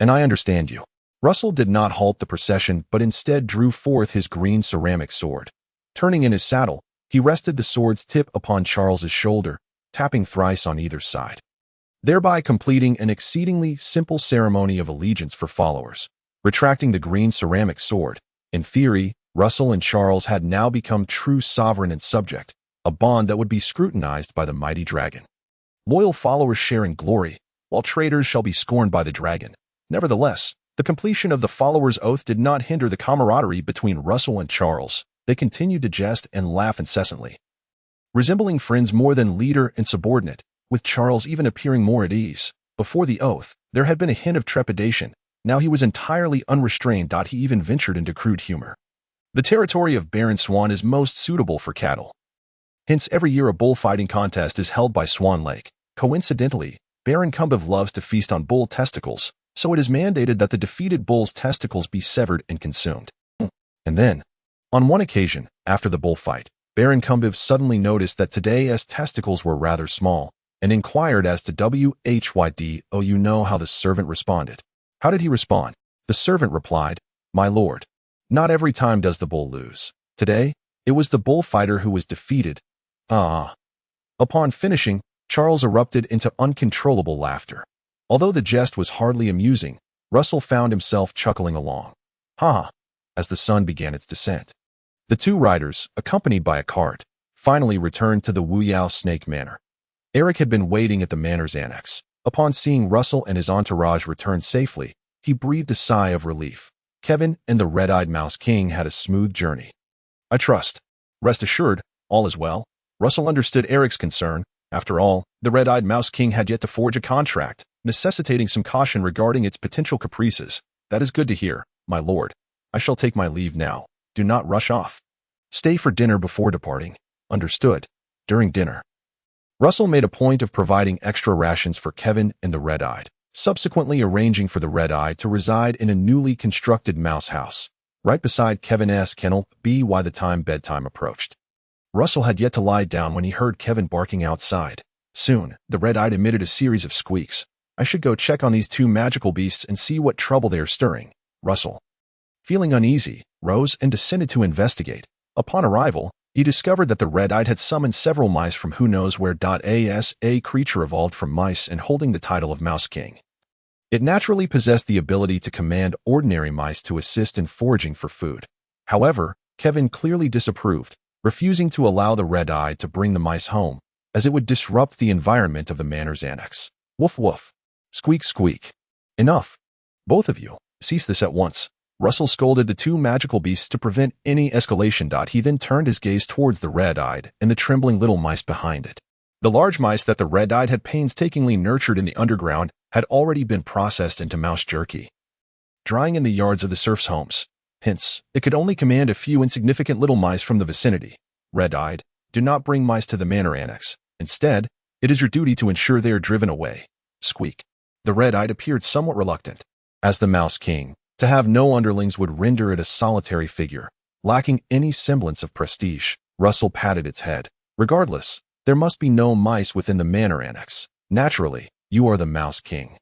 [SPEAKER 1] "And I understand you." Russell did not halt the procession, but instead drew forth his green ceramic sword. Turning in his saddle, he rested the sword's tip upon Charles's shoulder, tapping thrice on either side, thereby completing an exceedingly simple ceremony of allegiance for followers. Retracting the green ceramic sword, in theory, Russell and Charles had now become true sovereign and subject, a bond that would be scrutinized by the mighty dragon. Loyal followers sharing glory, while traitors shall be scorned by the dragon. Nevertheless, the completion of the followers' oath did not hinder the camaraderie between Russell and Charles. They continued to jest and laugh incessantly, resembling friends more than leader and subordinate, with Charles even appearing more at ease. Before the oath, there had been a hint of trepidation. Now he was entirely unrestrained. He even ventured into crude humor. "The territory of Baron Swan is most suitable for cattle. Hence every year a bullfighting contest is held by Swan Lake. Coincidentally, Baron Cumbiv loves to feast on bull testicles, so it is mandated that the defeated bull's testicles be severed and consumed." And then, on one occasion, after the bullfight, Baron Cumbiv suddenly noticed that today's testicles were rather small, and inquired as to whyd. "Oh, you know how the servant responded." "How did he respond?" The servant replied, "My lord, not every time does the bull lose. Today, it was the bullfighter who was defeated. Ah." Upon finishing, Charles erupted into uncontrollable laughter. Although the jest was hardly amusing, Russell found himself chuckling along. Ha! As the sun began its descent. The two riders, accompanied by a cart, finally returned to the Wuyao Snake Manor. Eric had been waiting at the manor's annex. Upon seeing Russell and his entourage return safely, he breathed a sigh of relief. Kevin and the red-eyed Mouse King had a smooth journey. "I trust. Rest assured, all is well." Russell understood Eric's concern. After all, the red-eyed Mouse King had yet to forge a contract, necessitating some caution regarding its potential caprices. "That is good to hear, my lord. I shall take my leave now. Do not rush off. Stay for dinner before departing." "Understood." during dinner. Russell made a point of providing extra rations for Kevin and the red-eyed, subsequently arranging for the red-eyed to reside in a newly constructed mouse house, right beside Kevin's kennel by the time bedtime approached. Russell had yet to lie down when he heard Kevin barking outside. Soon, the red-eyed emitted a series of squeaks. I should go check on these two magical beasts and see what trouble they are stirring. Russell, feeling uneasy, rose and descended to investigate. Upon arrival, he discovered that the red-eyed had summoned several mice from who knows where. A creature evolved from mice and holding the title of Mouse King. It naturally possessed the ability to command ordinary mice to assist in foraging for food. However, Kevin clearly disapproved, refusing to allow the red-eyed to bring the mice home, as it would disrupt the environment of the manor's annex. Woof woof. Squeak squeak. Enough. Both of you, cease this at once. Russell scolded the two magical beasts to prevent any escalation. He then turned his gaze towards the red-eyed and the trembling little mice behind it. The large mice that the red-eyed had painstakingly nurtured in the underground had already been processed into mouse jerky, drying in the yards of the serfs' homes. Hence, it could only command a few insignificant little mice from the vicinity. Red-eyed, do not bring mice to the manor annex. Instead, it is your duty to ensure they are driven away. Squeak. The red-eyed appeared somewhat reluctant. As the Mouse King, to have no underlings would render it a solitary figure, lacking any semblance of prestige. Russell patted its head. Regardless, there must be no mice within the manor annex. Naturally, you are the Mouse King,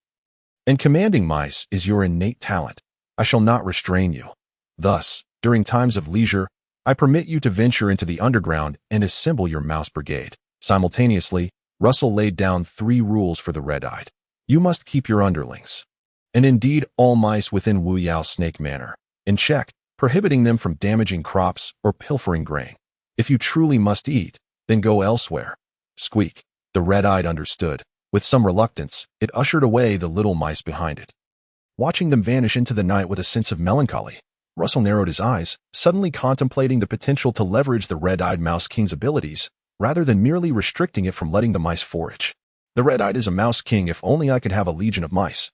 [SPEAKER 1] and commanding mice is your innate talent. I shall not restrain you. Thus, during times of leisure, I permit you to venture into the underground and assemble your mouse brigade. Simultaneously, Russell laid down 3 rules for the red-eyed. You must keep your underlings, and indeed all mice within Wu Yao Snake Manor, in check, prohibiting them from damaging crops or pilfering grain. If you truly must eat, then go elsewhere. Squeak. The red-eyed understood. With some reluctance, it ushered away the little mice behind it. Watching them vanish into the night with a sense of melancholy, Russell narrowed his eyes, suddenly contemplating the potential to leverage the red-eyed Mouse King's abilities, rather than merely restricting it from letting the mice forage. The red-eyed is a Mouse King if only I could have a legion of mice.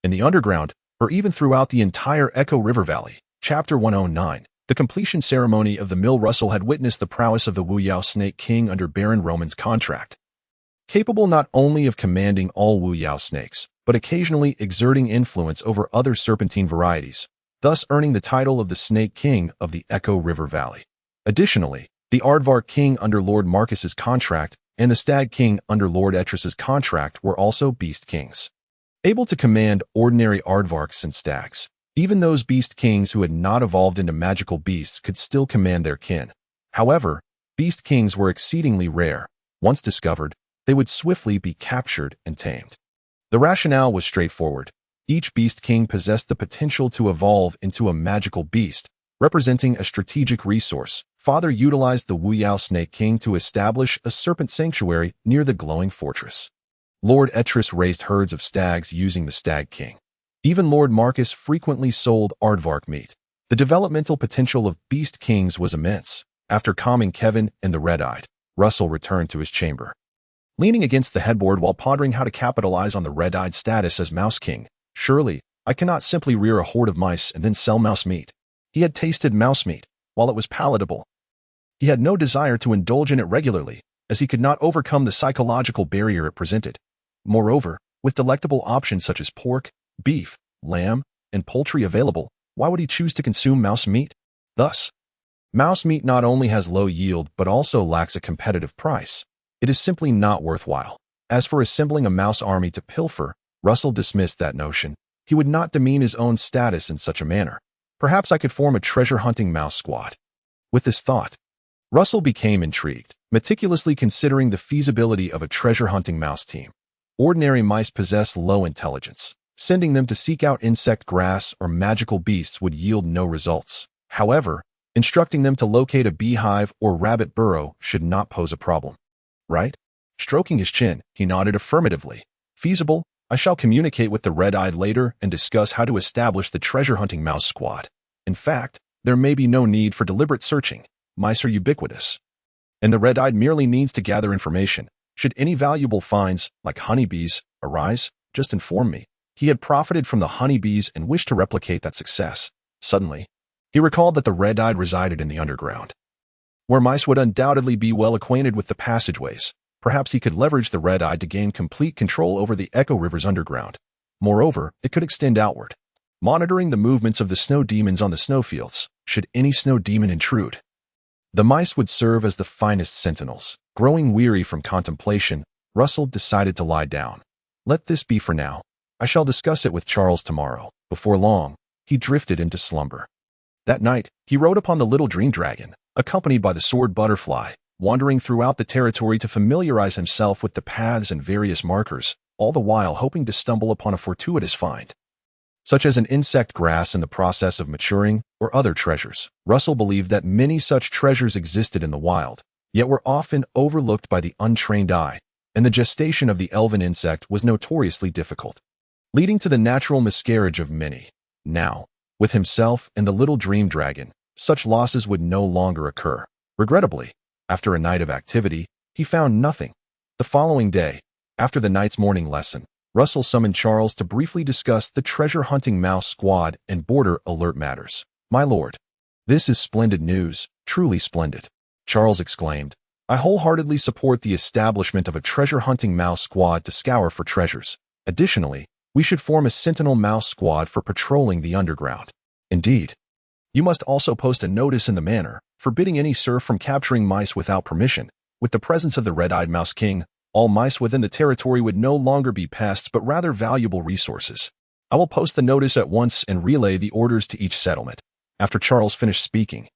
[SPEAKER 1] In the underground, or even throughout the entire Echo River Valley. Chapter 109. The completion ceremony of the mill. Russell had witnessed the prowess of the Wu Yao Snake King under Baron Roman's contract. Capable not only of commanding all Wu Yao snakes, but occasionally exerting influence over other serpentine varieties, thus earning the title of the Snake King of the Echo River Valley. Additionally, the Aardvark King under Lord Marcus's contract and the Stag King under Lord Etris's contract were also Beast Kings, able to command ordinary aardvarks and stags. Even those Beast Kings who had not evolved into magical beasts could still command their kin. However, Beast Kings were exceedingly rare. Once discovered, they would swiftly be captured and tamed. The rationale was straightforward. Each Beast King possessed the potential to evolve into a magical beast, representing a strategic resource. Father utilized the Wu Yao Snake King to establish a serpent sanctuary near the glowing fortress. Lord Etris raised herds of stags using the Stag King. Even Lord Marcus frequently sold aardvark meat. The developmental potential of Beast Kings was immense. After calming Kevin and the red-eyed, Russell returned to his chamber. Leaning against the headboard while pondering how to capitalize on the red-eyed status as Mouse King, surely, I cannot simply rear a horde of mice and then sell mouse meat. He had tasted mouse meat, while it was palatable. He had no desire to indulge in it regularly, as he could not overcome the psychological barrier it presented. Moreover, with delectable options such as pork, beef, lamb, and poultry available, why would he choose to consume mouse meat? Thus, mouse meat not only has low yield but also lacks a competitive price. It is simply not worthwhile. As for assembling a mouse army to pilfer, Russell dismissed that notion. He would not demean his own status in such a manner. Perhaps I could form a treasure-hunting mouse squad. With this thought, Russell became intrigued, meticulously considering the feasibility of a treasure-hunting mouse team. Ordinary mice possess low intelligence. Sending them to seek out insect grass or magical beasts would yield no results. However, instructing them to locate a beehive or rabbit burrow should not pose a problem. Right? Stroking his chin, he nodded affirmatively. Feasible. I shall communicate with the red-eyed later and discuss how to establish the treasure-hunting mouse squad. In fact, there may be no need for deliberate searching. Mice are ubiquitous, and the red-eyed merely needs to gather information. Should any valuable finds, like honeybees, arise, just inform me. He had profited from the honeybees and wished to replicate that success. Suddenly, he recalled that the red-eyed resided in the underground. where mice would undoubtedly be well acquainted with the passageways. Perhaps he could leverage the red eye to gain complete control over the echo rivers underground. Moreover, it could extend outward, monitoring the movements of the snow demons on the snowfields, should any snow demon intrude. The mice would serve as the finest sentinels. Growing weary from contemplation, Russell decided to lie down. Let this be for now. I shall discuss it with Charles tomorrow. Before long, he drifted into slumber. That night, he rode upon the little dream dragon, accompanied by the sword butterfly, wandering throughout the territory to familiarize himself with the paths and various markers, all the while hoping to stumble upon a fortuitous find, such as an insect grass in the process of maturing or other treasures. Russell believed that many such treasures existed in the wild, yet were often overlooked by the untrained eye, and the gestation of the elven insect was notoriously difficult, leading to the natural miscarriage of many. Now, with himself and the little dream dragon, such losses would no longer occur. Regrettably, after a night of activity, he found nothing. The following day, after the night's morning lesson, Russell summoned Charles to briefly discuss the treasure-hunting mouse squad and border alert matters. "My lord, this is splendid news, truly splendid," Charles exclaimed. "I wholeheartedly support the establishment of a treasure-hunting mouse squad to scour for treasures. Additionally, we should form a sentinel mouse squad for patrolling the underground. Indeed, you must also post a notice in the manor, forbidding any serf from capturing mice without permission. With the presence of the red-eyed mouse king, all mice within the territory would no longer be pests but rather valuable resources. I will post the notice at once and relay the orders to each settlement." After Charles finished speaking,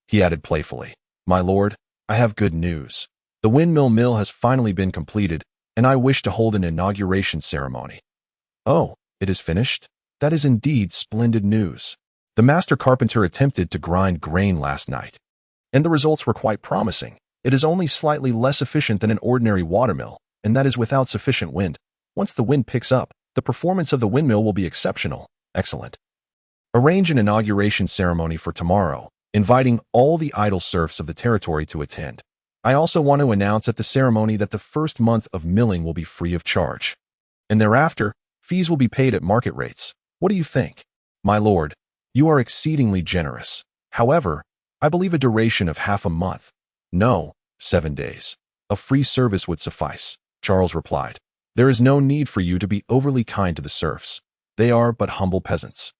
[SPEAKER 1] he added playfully, "My lord, I have good news. The windmill mill has finally been completed, and I wish to hold an inauguration ceremony." "Oh, it is finished? That is indeed splendid news. The master carpenter attempted to grind grain last night, and the results were quite promising. It is only slightly less efficient than an ordinary watermill, and that is without sufficient wind. Once the wind picks up, the performance of the windmill will be exceptional. Excellent. Arrange an inauguration ceremony for tomorrow, inviting all the idle serfs of the territory to attend. I also want to announce at the ceremony that the first month of milling will be free of charge, and thereafter, fees will be paid at market rates. What do you think?" "My lord, you are exceedingly generous. However, I believe a duration of half a month, no, 7 days, of free service would suffice," Charles replied. "There is no need for you to be overly kind to the serfs. They are but humble peasants.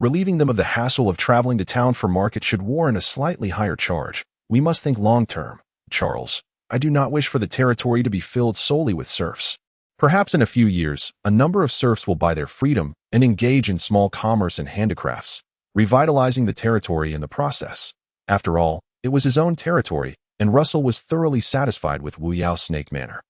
[SPEAKER 1] Relieving them of the hassle of traveling to town for market should warrant a slightly higher charge. We must think long-term, Charles. I do not wish for the territory to be filled solely with serfs. Perhaps in a few years, a number of serfs will buy their freedom and engage in small commerce and handicrafts, revitalizing the territory in the process." After all, it was his own territory, and Russell was thoroughly satisfied with Wu Yao Snake Manor.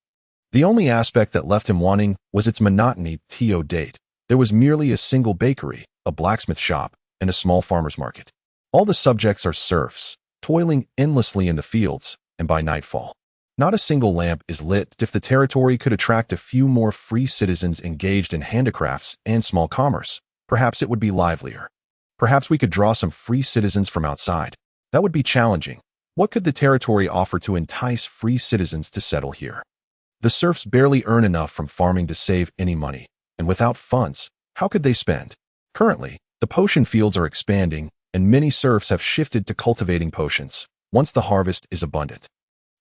[SPEAKER 1] The only aspect that left him wanting was its monotony to date. There was merely a single bakery, a blacksmith shop, and a small farmer's market. All the subjects are serfs, toiling endlessly in the fields, and by nightfall, not a single lamp is lit. If the territory could attract a few more free citizens engaged in handicrafts and small commerce, perhaps it would be livelier. Perhaps we could draw some free citizens from outside. That would be challenging. What could the territory offer to entice free citizens to settle here? The serfs barely earn enough from farming to save any money, and without funds, how could they spend? Currently, the potion fields are expanding, and many serfs have shifted to cultivating potions. Once the harvest is abundant,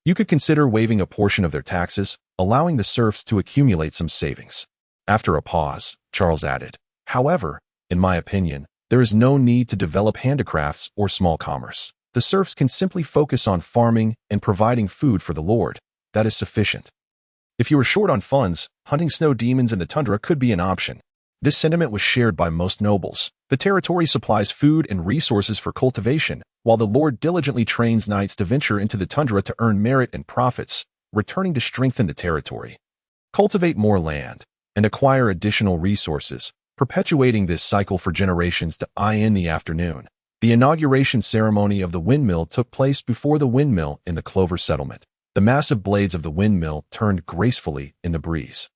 [SPEAKER 1] you could consider waiving a portion of their taxes, allowing the serfs to accumulate some savings. After a pause, Charles added, "However, in my opinion, there is no need to develop handicrafts or small commerce. The serfs can simply focus on farming and providing food for the lord. That is sufficient. If you are short on funds, hunting snow demons in the tundra could be an option." This sentiment was shared by most nobles. The territory supplies food and resources for cultivation, while the lord diligently trains knights to venture into the tundra to earn merit and profits, returning to strengthen the territory, cultivate more land, and acquire additional resources, perpetuating this cycle for generations. In the afternoon, the inauguration ceremony of the windmill took place before the windmill in the Clover settlement. The massive blades of the windmill turned gracefully in the breeze,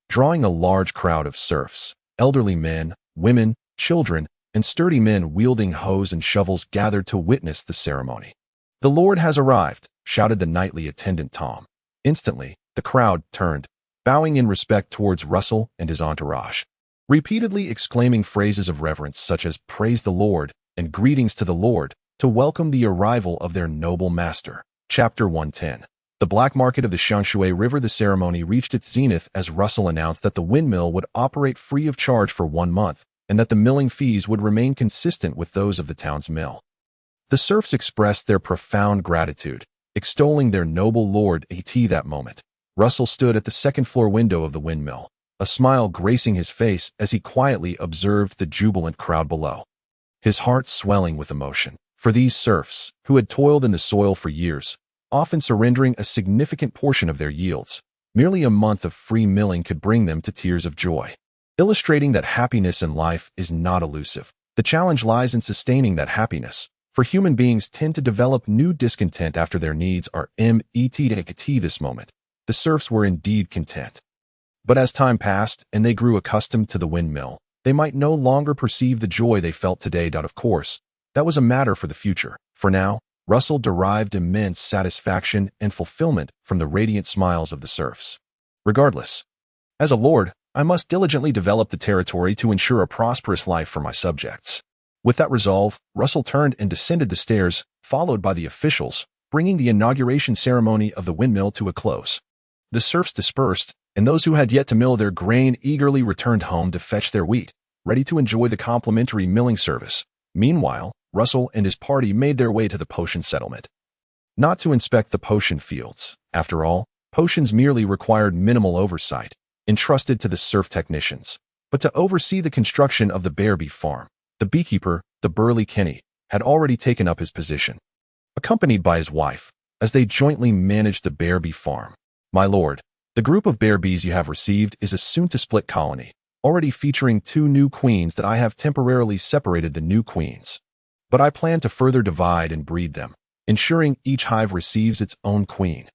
[SPEAKER 1] drawing a large crowd of serfs. Elderly men, women, children, and sturdy men wielding hoes and shovels gathered to witness the ceremony. "The Lord has arrived," shouted the knightly attendant Tom. Instantly, the crowd turned, bowing in respect towards Russell and his entourage, repeatedly exclaiming phrases of reverence such as "Praise the Lord" and "Greetings to the Lord." to welcome the arrival of their noble master. Chapter 110. The black market of the Shangshui River. The ceremony reached its zenith as Russell announced that the windmill would operate free of charge for 1 month, and that the milling fees would remain consistent with those of the town's mill. The serfs expressed their profound gratitude, extolling their noble lord at that moment. Russell stood at the second-floor window of the windmill, a smile gracing his face as he quietly observed the jubilant crowd below. His heart swelling with emotion. For these serfs, who had toiled in the soil for years, often surrendering a significant portion of their yields, merely a month of free milling could bring them to tears of joy. Illustrating that happiness in life is not elusive. The challenge lies in sustaining that happiness, for human beings tend to develop new discontent after their needs are met. This moment, the serfs were indeed content. But as time passed and they grew accustomed to the windmill, they might no longer perceive the joy they felt today. Of course, that was a matter for the future. For now, Russell derived immense satisfaction and fulfillment from the radiant smiles of the serfs. Regardless, as a lord, I must diligently develop the territory to ensure a prosperous life for my subjects. With that resolve, Russell turned and descended the stairs, followed by the officials, bringing the inauguration ceremony of the windmill to a close. The serfs dispersed, and those who had yet to mill their grain eagerly returned home to fetch their wheat, ready to enjoy the complimentary milling service. Meanwhile, Russell and his party made their way to the potion settlement. Not to inspect the potion fields. After all, potions merely required minimal oversight, entrusted to the serf technicians, but to oversee the construction of the bear bee farm. The beekeeper, the burly Kenny, had already taken up his position, accompanied by his wife, as they jointly managed the bear bee farm. My lord, the group of bear bees you have received is a soon-to-split colony, already featuring 2 new queens that I have temporarily separated the new queens. But I plan to further divide and breed them, ensuring each hive receives its own queen.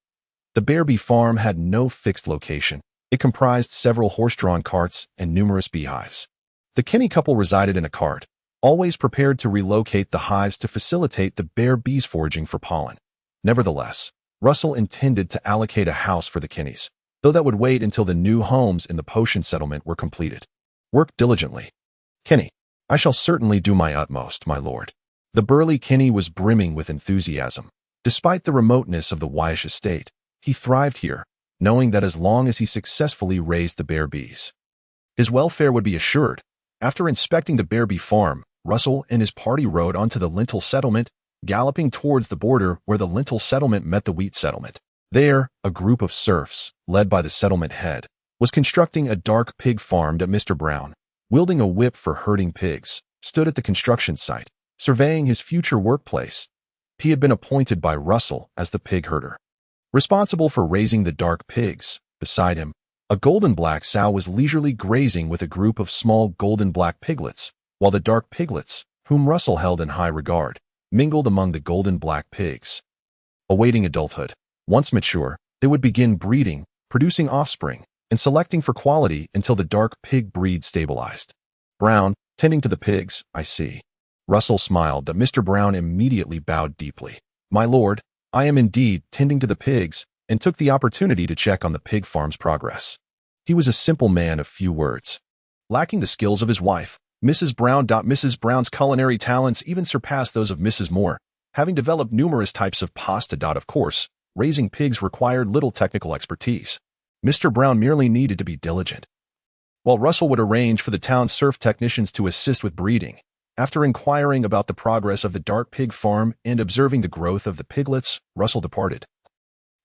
[SPEAKER 1] The bear bee farm had no fixed location. It comprised several horse-drawn carts and numerous beehives. The Kenny couple resided in a cart, always prepared to relocate the hives to facilitate the bear bees foraging for pollen. Nevertheless, Russell intended to allocate a house for the Kennys, though that would wait until the new homes in the potion settlement were completed. Work diligently, Kenny. I shall certainly do my utmost, my lord. The burly Kenny was brimming with enthusiasm. Despite the remoteness of the Wyish estate, he thrived here, knowing that as long as he successfully raised the bear bees, his welfare would be assured. After inspecting the bear bee farm, Russell and his party rode onto the lentil settlement, galloping towards the border where the lentil settlement met the wheat settlement. There, a group of serfs, led by the settlement head, was constructing a dark pig farm that Mr. Brown, wielding a whip for herding pigs, stood at the construction site, surveying his future workplace. He had been appointed by Russell as the pig herder, responsible for raising the dark pigs. Beside him, a golden black sow was leisurely grazing with a group of small golden black piglets, while the dark piglets, whom Russell held in high regard, mingled among the golden black pigs. Awaiting adulthood, once mature, they would begin breeding, producing offspring, and selecting for quality until the dark pig breed stabilized. Brown, tending to the pigs, I see. Russell smiled, but Mr. Brown immediately bowed deeply. My lord, I am indeed tending to the pigs, and took the opportunity to check on the pig farm's progress. He was a simple man of few words, lacking the skills of his wife, Mrs. Brown. Mrs. Brown's culinary talents even surpassed those of Mrs. Moore, having developed numerous types of pasta. Of course, raising pigs required little technical expertise. Mr. Brown merely needed to be diligent. While Russell would arrange for the town's serf technicians to assist with breeding, after inquiring about the progress of the dark pig farm and observing the growth of the piglets, Russell departed,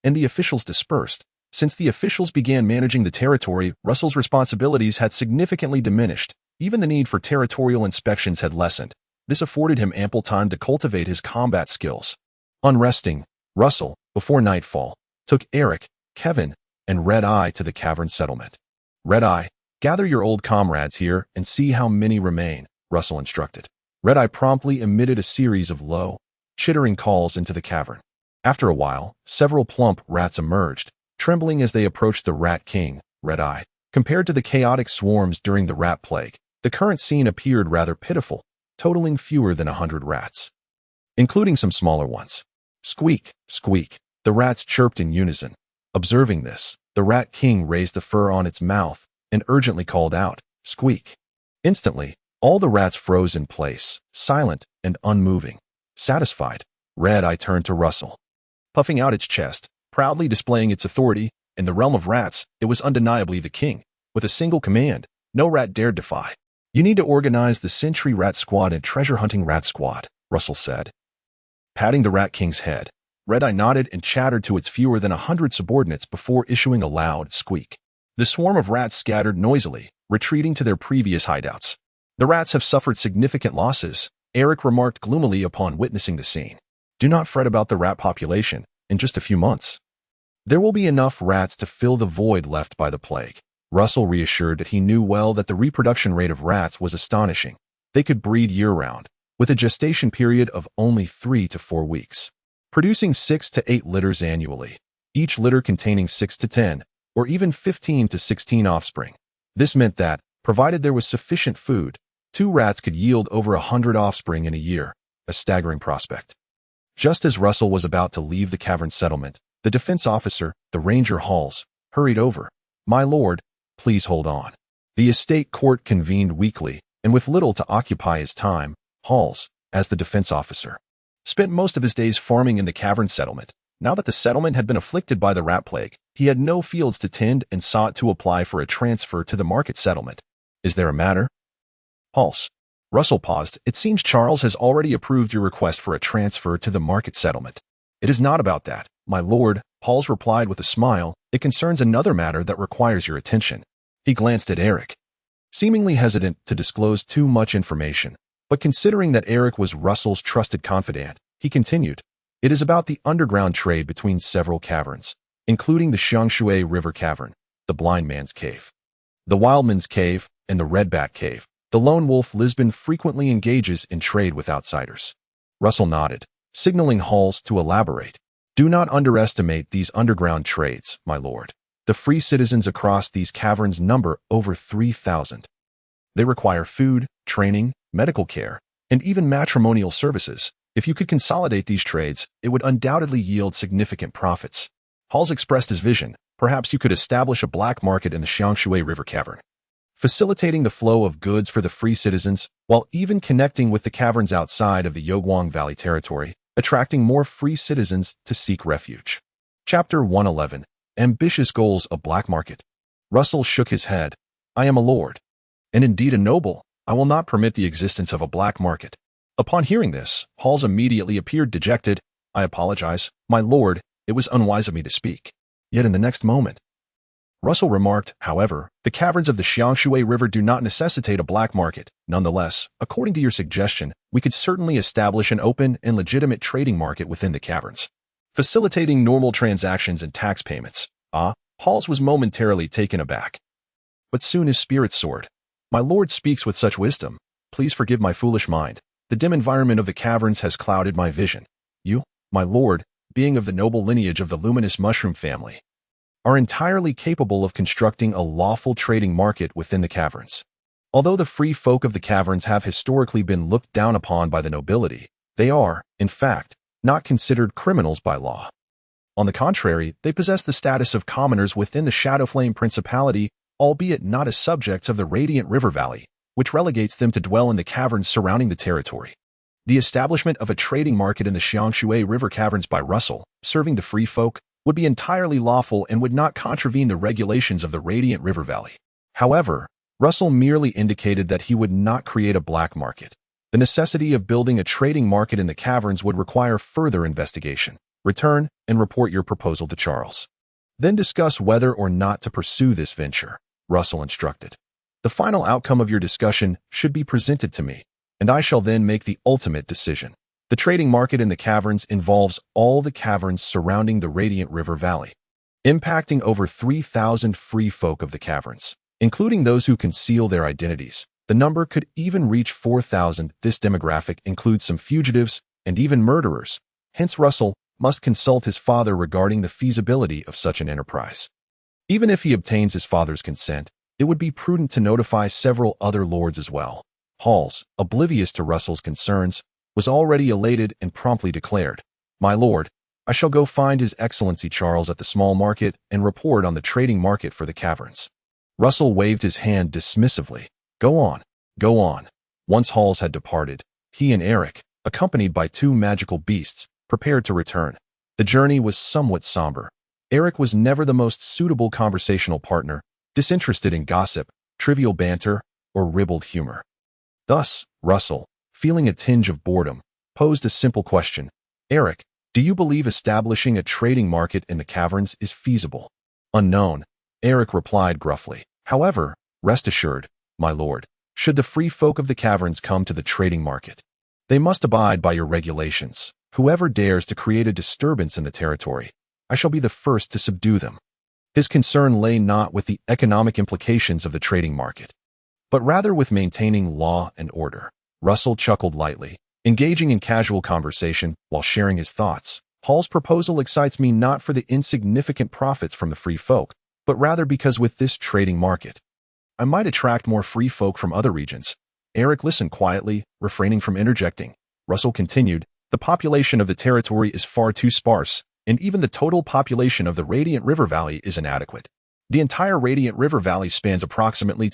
[SPEAKER 1] and the officials dispersed. Since the officials began managing the territory, Russell's responsibilities had significantly diminished. Even the need for territorial inspections had lessened. This afforded him ample time to cultivate his combat skills. Unresting, Russell, before nightfall, took Eric, Kevin, and Red Eye to the cavern settlement. Red Eye, gather your old comrades here and see how many remain, Russell instructed. Red Eye promptly emitted a series of low, chittering calls into the cavern. After a while, several plump rats emerged, trembling as they approached the Rat King, Red Eye. Compared to the chaotic swarms during the rat plague, the current scene appeared rather pitiful, totaling fewer than 100 rats, including some smaller ones. Squeak, squeak, the rats chirped in unison. Observing this, the Rat King raised the fur on its mouth and urgently called out, "Squeak." Instantly, all the rats froze in place, silent and unmoving. Satisfied, Red Eye turned to Russell. Puffing out its chest, proudly displaying its authority, in the realm of rats, it was undeniably the king. With a single command, no rat dared defy. You need to organize the Sentry Rat Squad and Treasure Hunting Rat Squad, Russell said. Patting the Rat King's head, Red Eye nodded and chattered to its fewer than 100 subordinates before issuing a loud squeak. The swarm of rats scattered noisily, retreating to their previous hideouts. The rats have suffered significant losses, Eric remarked gloomily upon witnessing the scene. Do not fret about the rat population. In just a few months, there will be enough rats to fill the void left by the plague. Russell reassured that he knew well that the reproduction rate of rats was astonishing. They could breed year-round, with a gestation period of only 3 to 4 weeks, producing 6 to 8 litters annually, each litter containing 6 to 10, or even 15 to 16 offspring. This meant that, provided there was sufficient food, 2 rats could yield over 100 offspring in a year, a staggering prospect. Just as Russell was about to leave the cavern settlement, the defense officer, the Ranger Halls, hurried over. My lord, please hold on. The estate court convened weekly, and with little to occupy his time, Halls, as the defense officer, spent most of his days farming in the cavern settlement. Now that the settlement had been afflicted by the rat plague, he had no fields to tend and sought to apply for a transfer to the market settlement. Is there a matter? Halls. Russell paused. It seems Charles has already approved your request for a transfer to the market settlement. It is not about that, my lord, Halls replied with a smile. It concerns another matter that requires your attention. He glanced at Eric, seemingly hesitant to disclose too much information, but considering that Eric was Russell's trusted confidant, he continued. It is about the underground trade between several caverns, including the Xiangshui River Cavern, the Blind Man's Cave, the Wildman's Cave, and the Redback Cave. The Lone Wolf Lisbon frequently engages in trade with outsiders. Russell nodded, signaling Halls to elaborate. Do not underestimate these underground trades, my lord. The free citizens across these caverns number over 3,000. They require food, training, medical care, and even matrimonial services. If you could consolidate these trades, it would undoubtedly yield significant profits. Halls expressed his vision. Perhaps you could establish a black market in the Xiangshui River Cavern, facilitating the flow of goods for the free citizens, while even connecting with the caverns outside of the Yoguang Valley territory, attracting more free citizens to seek refuge. Chapter 111. Ambitious Goals of Black Market. Russell shook his head. I am a lord, and indeed a noble. I will not permit the existence of a black market. Upon hearing this, Halls immediately appeared dejected. I apologize, my lord, it was unwise of me to speak. Yet in the next moment, Russell remarked, however, the caverns of the Xiangshui River do not necessitate a black market. Nonetheless, according to your suggestion, we could certainly establish an open and legitimate trading market within the caverns, facilitating normal transactions and tax payments. Halls was momentarily taken aback, but soon his spirit soared. My lord speaks with such wisdom. Please forgive my foolish mind. The dim environment of the caverns has clouded my vision. You, my lord, being of the noble lineage of the Luminescent Mushroom family, are entirely capable of constructing a lawful trading market within the caverns. Although the free folk of the caverns have historically been looked down upon by the nobility, they are, in fact, not considered criminals by law. On the contrary, they possess the status of commoners within the Shadowflame Principality, albeit not as subjects of the Radiant River Valley, which relegates them to dwell in the caverns surrounding the territory. The establishment of a trading market in the Xiangshui River Caverns by Russell, serving the free folk, would be entirely lawful and would not contravene the regulations of the Radiant River Valley. However, Russell merely indicated that he would not create a black market. The necessity of building a trading market in the caverns would require further investigation. Return and report your proposal to Charles. Then discuss whether or not to pursue this venture, Russell instructed. The final outcome of your discussion should be presented to me, and I shall then make the ultimate decision. The trading market in the caverns involves all the caverns surrounding the Radiant River Valley, impacting over 3,000 free folk of the caverns, including those who conceal their identities. The number could even reach 4,000. This demographic includes some fugitives and even murderers. Hence, Russell must consult his father regarding the feasibility of such an enterprise. Even if he obtains his father's consent, it would be prudent to notify several other lords as well. Halls, oblivious to Russell's concerns, was already elated and promptly declared, My lord, I shall go find His Excellency Charles at the small market and report on the trading market for the caverns. Russell waved his hand dismissively. Go on, go on. Once Halls had departed, he and Eric, accompanied by two magical beasts, prepared to return. The journey was somewhat somber. Eric was never the most suitable conversational partner, disinterested in gossip, trivial banter, or ribald humor. Thus, Russell, feeling a tinge of boredom, posed a simple question. Eric, do you believe establishing a trading market in the caverns is feasible? Unknown, Eric replied gruffly. However, rest assured, my lord, should the free folk of the caverns come to the trading market, they must abide by your regulations. Whoever dares to create a disturbance in the territory, I shall be the first to subdue them. His concern lay not with the economic implications of the trading market, but rather with maintaining law and order. Russell chuckled lightly, engaging in casual conversation while sharing his thoughts. Paul's proposal excites me not for the insignificant profits from the free folk, but rather because with this trading market, I might attract more free folk from other regions. Eric listened quietly, refraining from interjecting. Russell continued, the population of the territory is far too sparse, and even the total population of the Radiant River Valley is inadequate. The entire Radiant River Valley spans approximately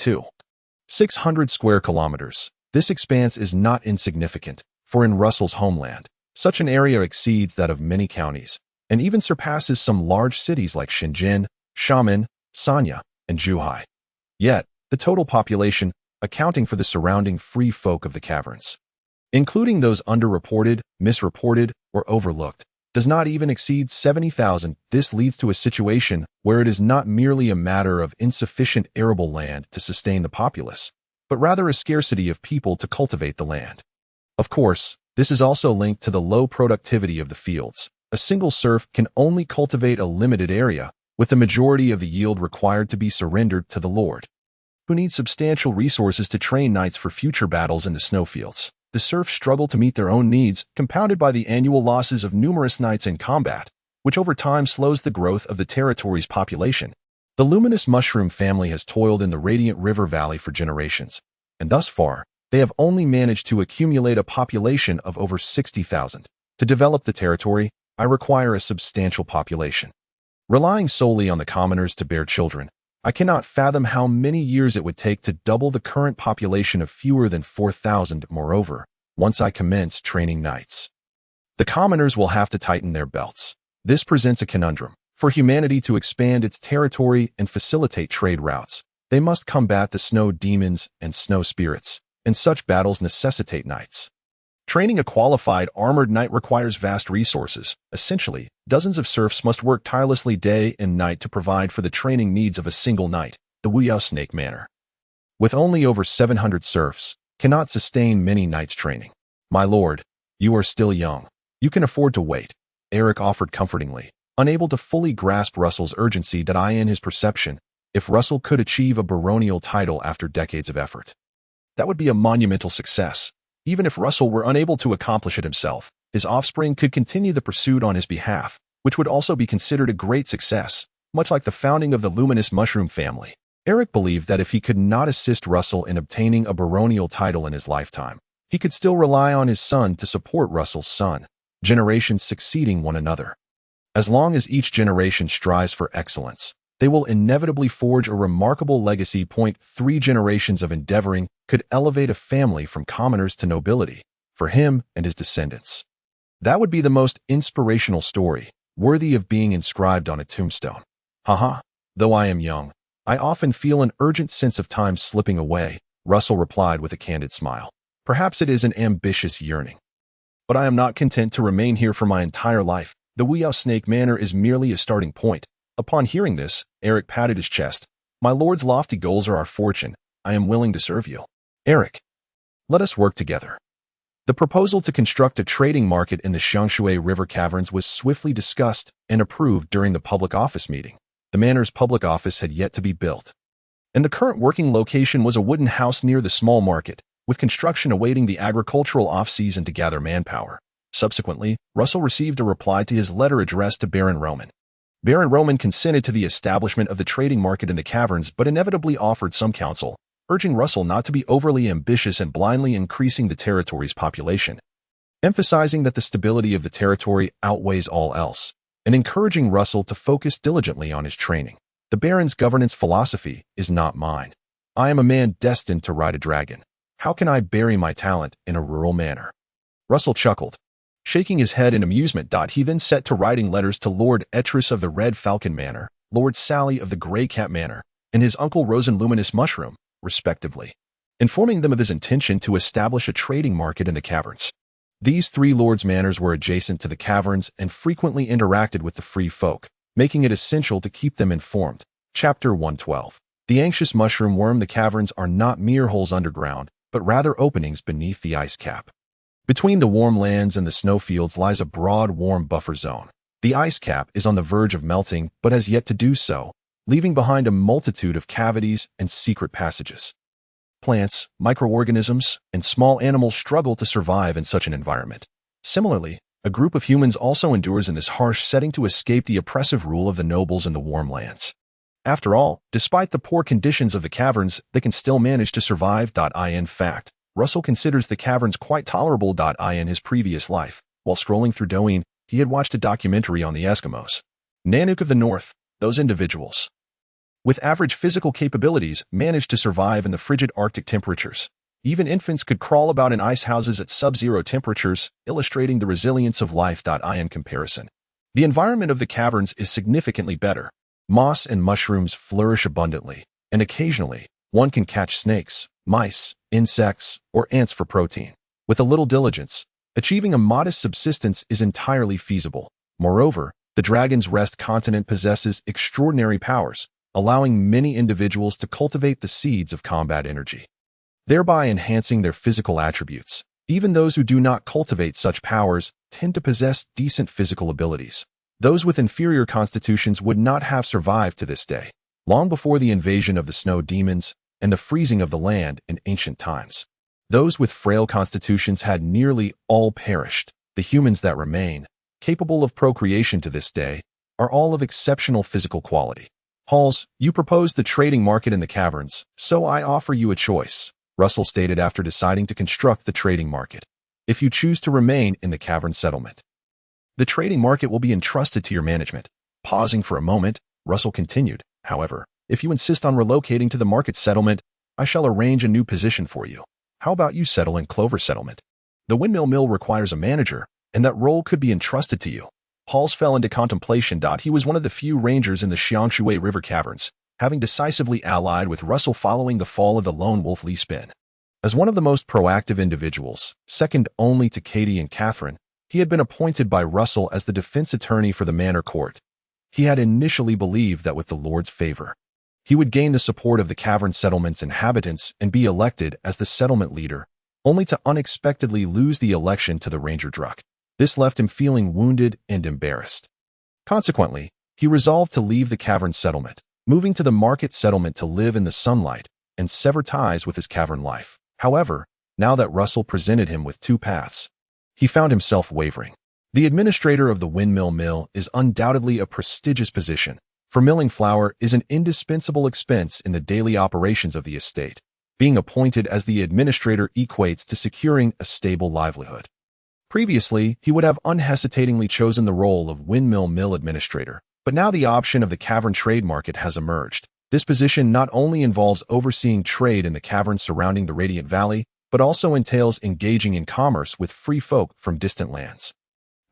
[SPEAKER 1] 600 square kilometers. This expanse is not insignificant, for in Russell's homeland, such an area exceeds that of many counties, and even surpasses some large cities like Shenzhen, Xiamen, Sanya, and Zhuhai. Yet, the total population, accounting for the surrounding free folk of the caverns, including those underreported, misreported, or overlooked, does not even exceed 70,000. This leads to a situation where it is not merely a matter of insufficient arable land to sustain the populace, but rather a scarcity of people to cultivate the land. Of course, this is also linked to the low productivity of the fields. A single serf can only cultivate a limited area, with the majority of the yield required to be surrendered to the lord, who needs substantial resources to train knights for future battles in the snowfields. The serfs struggle to meet their own needs, compounded by the annual losses of numerous knights in combat, which over time slows the growth of the territory's population. The Luminescent Mushroom family has toiled in the Radiant River Valley for generations, and thus far, they have only managed to accumulate a population of over 60,000. To develop the territory, I require a substantial population. Relying solely on the commoners to bear children, I cannot fathom how many years it would take to double the current population of fewer than 4,000. Moreover, once I commence training knights, the commoners will have to tighten their belts. This presents a conundrum. For humanity to expand its territory and facilitate trade routes, they must combat the snow demons and snow spirits, and such battles necessitate knights. Training a qualified armored knight requires vast resources. Essentially, dozens of serfs must work tirelessly day and night to provide for the training needs of a single knight. The Wuyao Snake Manor, with only over 700 serfs, cannot sustain many knights' training. My lord, you are still young. You can afford to wait, Eric offered comfortingly, unable to fully grasp Russell's urgency. That in his perception, if Russell could achieve a baronial title after decades of effort, that would be a monumental success. Even if Russell were unable to accomplish it himself, his offspring could continue the pursuit on his behalf, which would also be considered a great success, much like the founding of the Luminescent Mushroom family. Eric believed that if he could not assist Russell in obtaining a baronial title in his lifetime, he could still rely on his son to support Russell's son, generations succeeding one another. As long as each generation strives for excellence, they will inevitably forge a remarkable legacy. 3 generations of endeavoring could elevate a family from commoners to nobility, for him and his descendants. That would be the most inspirational story, worthy of being inscribed on a tombstone. Haha, though I am young, I often feel an urgent sense of time slipping away, Russell replied with a candid smile. Perhaps it is an ambitious yearning, but I am not content to remain here for my entire life. The Wuyao Snake Manor is merely a starting point. Upon hearing this, Eric patted his chest. My lord's lofty goals are our fortune. I am willing to serve you. Eric, let us work together. The proposal to construct a trading market in the Xiangshui River Caverns was swiftly discussed and approved during the public office meeting. The manor's public office had yet to be built, and the current working location was a wooden house near the small market, with construction awaiting the agricultural off-season to gather manpower. Subsequently, Russell received a reply to his letter addressed to Baron Roman. Baron Roman consented to the establishment of the trading market in the caverns, but inevitably offered some counsel, urging Russell not to be overly ambitious and blindly increasing the territory's population, emphasizing that the stability of the territory outweighs all else, and encouraging Russell to focus diligently on his training. The Baron's governance philosophy is not mine. I am a man destined to ride a dragon. How can I bury my talent in a rural manor? Russell chuckled, shaking his head in amusement. He then set to writing letters to Lord Etris of the Red Falcon Manor, Lord Sally of the Grey Cat Manor, and his uncle Rosen Luminous Mushroom, respectively, informing them of his intention to establish a trading market in the caverns. These three lords' manors were adjacent to the caverns and frequently interacted with the free folk, making it essential to keep them informed. Chapter 112. The anxious mushroom worm. The caverns are not mere holes underground, but rather openings beneath the ice cap. Between the warm lands and the snowfields lies a broad, warm buffer zone. The ice cap is on the verge of melting, but has yet to do so, leaving behind a multitude of cavities and secret passages. Plants, microorganisms, and small animals struggle to survive in such an environment. Similarly, a group of humans also endures in this harsh setting to escape the oppressive rule of the nobles in the warm lands. After all, despite the poor conditions of the caverns, they can still manage to survive. In fact, Russell considers the caverns quite tolerable. In his previous life, while scrolling through Douyin, he had watched a documentary on the Eskimos. Nanook of the North, those individuals, with average physical capabilities, managed to survive in the frigid Arctic temperatures. Even infants could crawl about in ice houses at sub-zero temperatures, illustrating the resilience of life. In comparison, the environment of the caverns is significantly better. Moss and mushrooms flourish abundantly, and occasionally, one can catch snakes, mice, insects, or ants for protein. With a little diligence, achieving a modest subsistence is entirely feasible. Moreover, the Dragon's Rest continent possesses extraordinary powers, allowing many individuals to cultivate the seeds of combat energy, thereby enhancing their physical attributes. Even those who do not cultivate such powers tend to possess decent physical abilities. Those with inferior constitutions would not have survived to this day, long before the invasion of the snow demons and the freezing of the land in ancient times. Those with frail constitutions had nearly all perished. The humans that remain, capable of procreation to this day, are all of exceptional physical quality. Halls, you proposed the trading market in the caverns, so I offer you a choice, Russell stated after deciding to construct the trading market. If you choose to remain in the cavern settlement, the trading market will be entrusted to your management. Pausing for a moment, Russell continued, however, if you insist on relocating to the market settlement, I shall arrange a new position for you. How about you settle in Clover Settlement? The windmill mill requires a manager, and that role could be entrusted to you. Halls fell into contemplation. He was one of the few rangers in the Xiangshui River Caverns, having decisively allied with Russell following the fall of the lone wolf Li Spin. As one of the most proactive individuals, second only to Katie and Catherine, he had been appointed by Russell as the defense attorney for the manor court. He had initially believed that with the Lord's favor, he would gain the support of the cavern settlement's inhabitants and be elected as the settlement leader, only to unexpectedly lose the election to the Ranger Druck. This left him feeling wounded and embarrassed. Consequently, he resolved to leave the cavern settlement, moving to the market settlement to live in the sunlight and sever ties with his cavern life. However, now that Russell presented him with two paths, he found himself wavering. The administrator of the windmill mill is undoubtedly a prestigious position, for milling flour is an indispensable expense in the daily operations of the estate. Being appointed as the administrator equates to securing a stable livelihood. Previously, he would have unhesitatingly chosen the role of windmill mill administrator, but now the option of the cavern trade market has emerged. This position not only involves overseeing trade in the caverns surrounding the Radiant Valley, but also entails engaging in commerce with free folk from distant lands.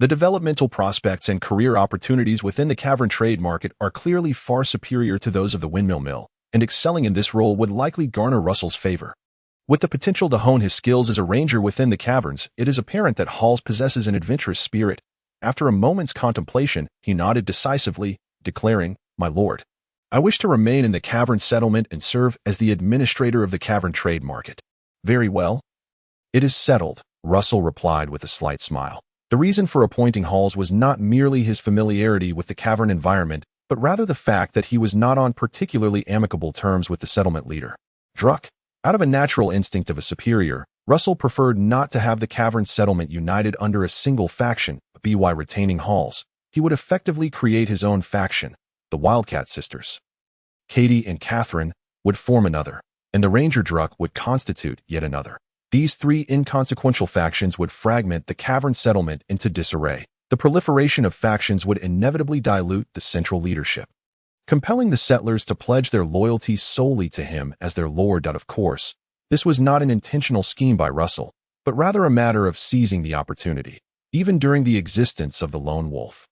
[SPEAKER 1] The developmental prospects and career opportunities within the cavern trade market are clearly far superior to those of the windmill mill, and excelling in this role would likely garner Russell's favor. With the potential to hone his skills as a ranger within the caverns, it is apparent that Halls possesses an adventurous spirit. After a moment's contemplation, he nodded decisively, declaring, "My lord, I wish to remain in the cavern settlement and serve as the administrator of the cavern trade market." "Very well. It is settled," Russell replied with a slight smile. The reason for appointing Halls was not merely his familiarity with the cavern environment, but rather the fact that he was not on particularly amicable terms with the settlement leader, Druck. Out of a natural instinct of a superior, Russell preferred not to have the cavern settlement united under a single faction, but by retaining Halls, he would effectively create his own faction. The Wildcat sisters, Katie and Catherine, would form another, and the Ranger Druck would constitute yet another. These three inconsequential factions would fragment the cavern settlement into disarray. The proliferation of factions would inevitably dilute the central leadership, compelling the settlers to pledge their loyalty solely to him as their lord. Of course, this was not an intentional scheme by Russell. but rather a matter of seizing the opportunity, even during the existence of the lone wolf.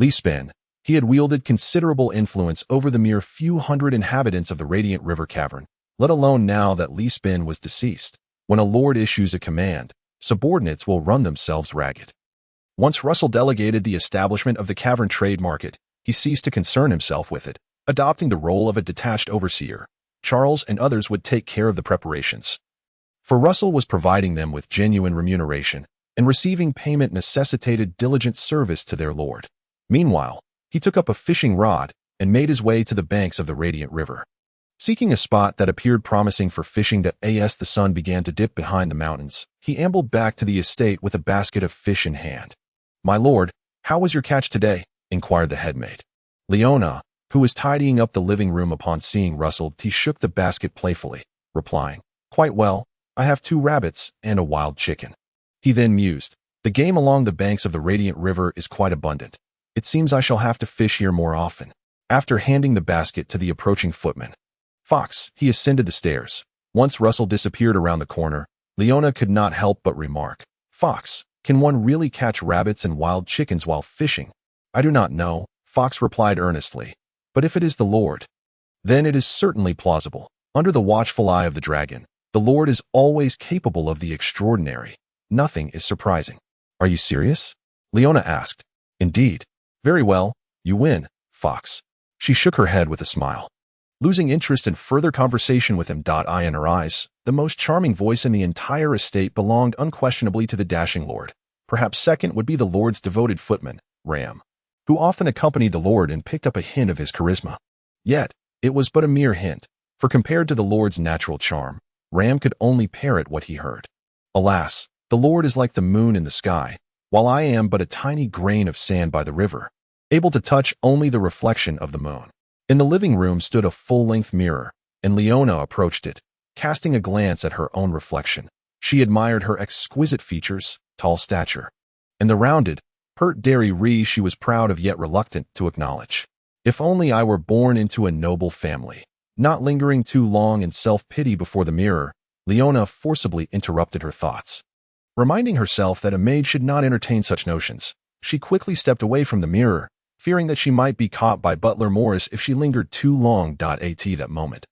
[SPEAKER 1] Leespan, he had wielded considerable influence over the mere few hundred inhabitants of the Radiant River Cavern, let alone now that Leespan was deceased. When a lord issues a command, subordinates will run themselves ragged. Once Russell delegated the establishment of the cavern trade market, he ceased to concern himself with it, adopting the role of a detached overseer. Charles and others would take care of the preparations. For Russell was providing them with genuine remuneration, and receiving payment necessitated diligent service to their lord. Meanwhile, he took up a fishing rod and made his way to the banks of the Radiant River. Seeking a spot that appeared promising for fishing as the sun began to dip behind the mountains, he ambled back to the estate with a basket of fish in hand. "My lord, how was your catch today?" inquired the headmaid. Leona, who was tidying up the living room upon seeing Russell, he shook the basket playfully, replying, "Quite well. I have 2 rabbits and a wild chicken." He then mused, "The game along the banks of the Radiant River is quite abundant. It seems I shall have to fish here more often." After handing the basket to the approaching footman, Fox, he ascended the stairs. Once Russell disappeared around the corner, Leona could not help but remark, "Fox, can one really catch rabbits and wild chickens while fishing?" "I do not know," Fox replied earnestly, "but if it is the Lord, then it is certainly plausible. Under the watchful eye of the dragon, the Lord is always capable of the extraordinary. Nothing is surprising." "Are you serious?" Leona asked. "Indeed." "Very well, you win, Fox." She shook her head with a smile. Losing interest in further conversation with him, in her eyes, the most charming voice in the entire estate belonged unquestionably to the dashing lord. Perhaps second would be the lord's devoted footman, Ram, who often accompanied the lord and picked up a hint of his charisma. Yet, it was but a mere hint, for compared to the lord's natural charm, Ram could only parrot what he heard. Alas, the lord is like the moon in the sky, while I am but a tiny grain of sand by the river, able to touch only the reflection of the moon. In the living room stood a full-length mirror, and Leona approached it, casting a glance at her own reflection. She admired her exquisite features, tall stature, and the rounded, pert dairy she was proud of yet reluctant to acknowledge. "If only I were born into a noble family." Not lingering too long in self-pity before the mirror, Leona forcibly interrupted her thoughts. Reminding herself that a maid should not entertain such notions, she quickly stepped away from the mirror, fearing that she might be caught by butler Morris if she lingered too long. That moment.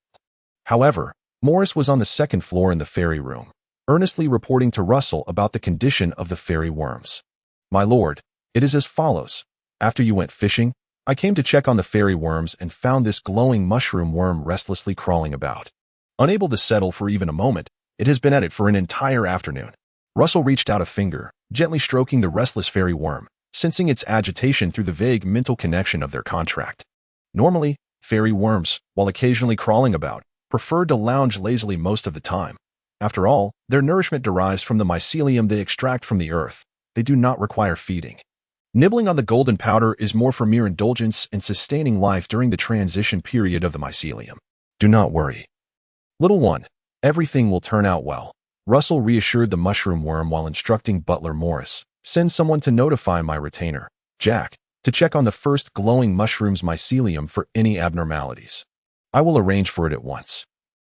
[SPEAKER 1] However, Morris was on the second floor in the fairy room, earnestly reporting to Russell about the condition of the fairy worms. "My lord, it is as follows. After you went fishing, I came to check on the fairy worms and found this glowing mushroom worm restlessly crawling about. Unable to settle for even a moment, it has been at it for an entire afternoon." Russell reached out a finger, gently stroking the restless fairy worm, sensing its agitation through the vague mental connection of their contract. Normally, fairy worms, while occasionally crawling about, preferred to lounge lazily most of the time. After all, their nourishment derives from the mycelium they extract from the earth. They do not require feeding. Nibbling on the golden powder is more for mere indulgence and sustaining life during the transition period of the mycelium. "Do not worry, little one. Everything will turn out well," Russell reassured the mushroom worm while instructing butler Morris, "Send someone to notify my retainer, Jack, to check on the first glowing mushroom's mycelium for any abnormalities. I will arrange for it at once."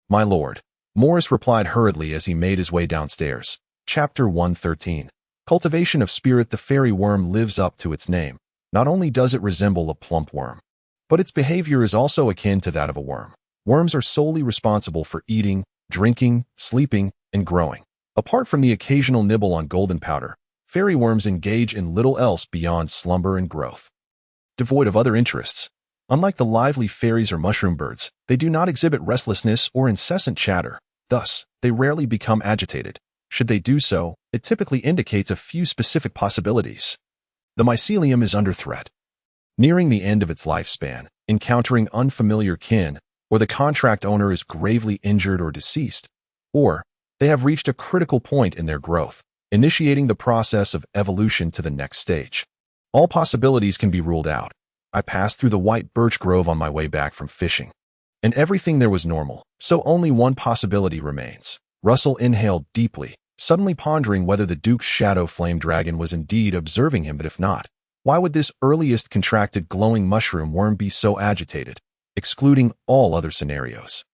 [SPEAKER 1] "My lord," Morris replied hurriedly as he made his way downstairs. Chapter 113. Cultivation of Spirit. The fairy worm lives up to its name. Not only does it resemble a plump worm, but its behavior is also akin to that of a worm. Worms are solely responsible for eating, drinking, sleeping, and growing. Apart from the occasional nibble on golden powder, fairy worms engage in little else beyond slumber and growth. Devoid of other interests, unlike the lively fairies or mushroom birds, they do not exhibit restlessness or incessant chatter. Thus, they rarely become agitated. Should they do so, it typically indicates a few specific possibilities. The mycelium is under threat, nearing the end of its lifespan, encountering unfamiliar kin, or the contract owner is gravely injured or deceased, or they have reached a critical point in their growth, initiating the process of evolution to the next stage. All possibilities can be ruled out. I passed through the white birch grove on my way back from fishing, and everything there was normal, so only one possibility remains. Russell inhaled deeply, suddenly pondering whether the Duke's shadow flame dragon was indeed observing him, but if not, why would this earliest contracted glowing mushroom worm be so agitated, excluding all other scenarios?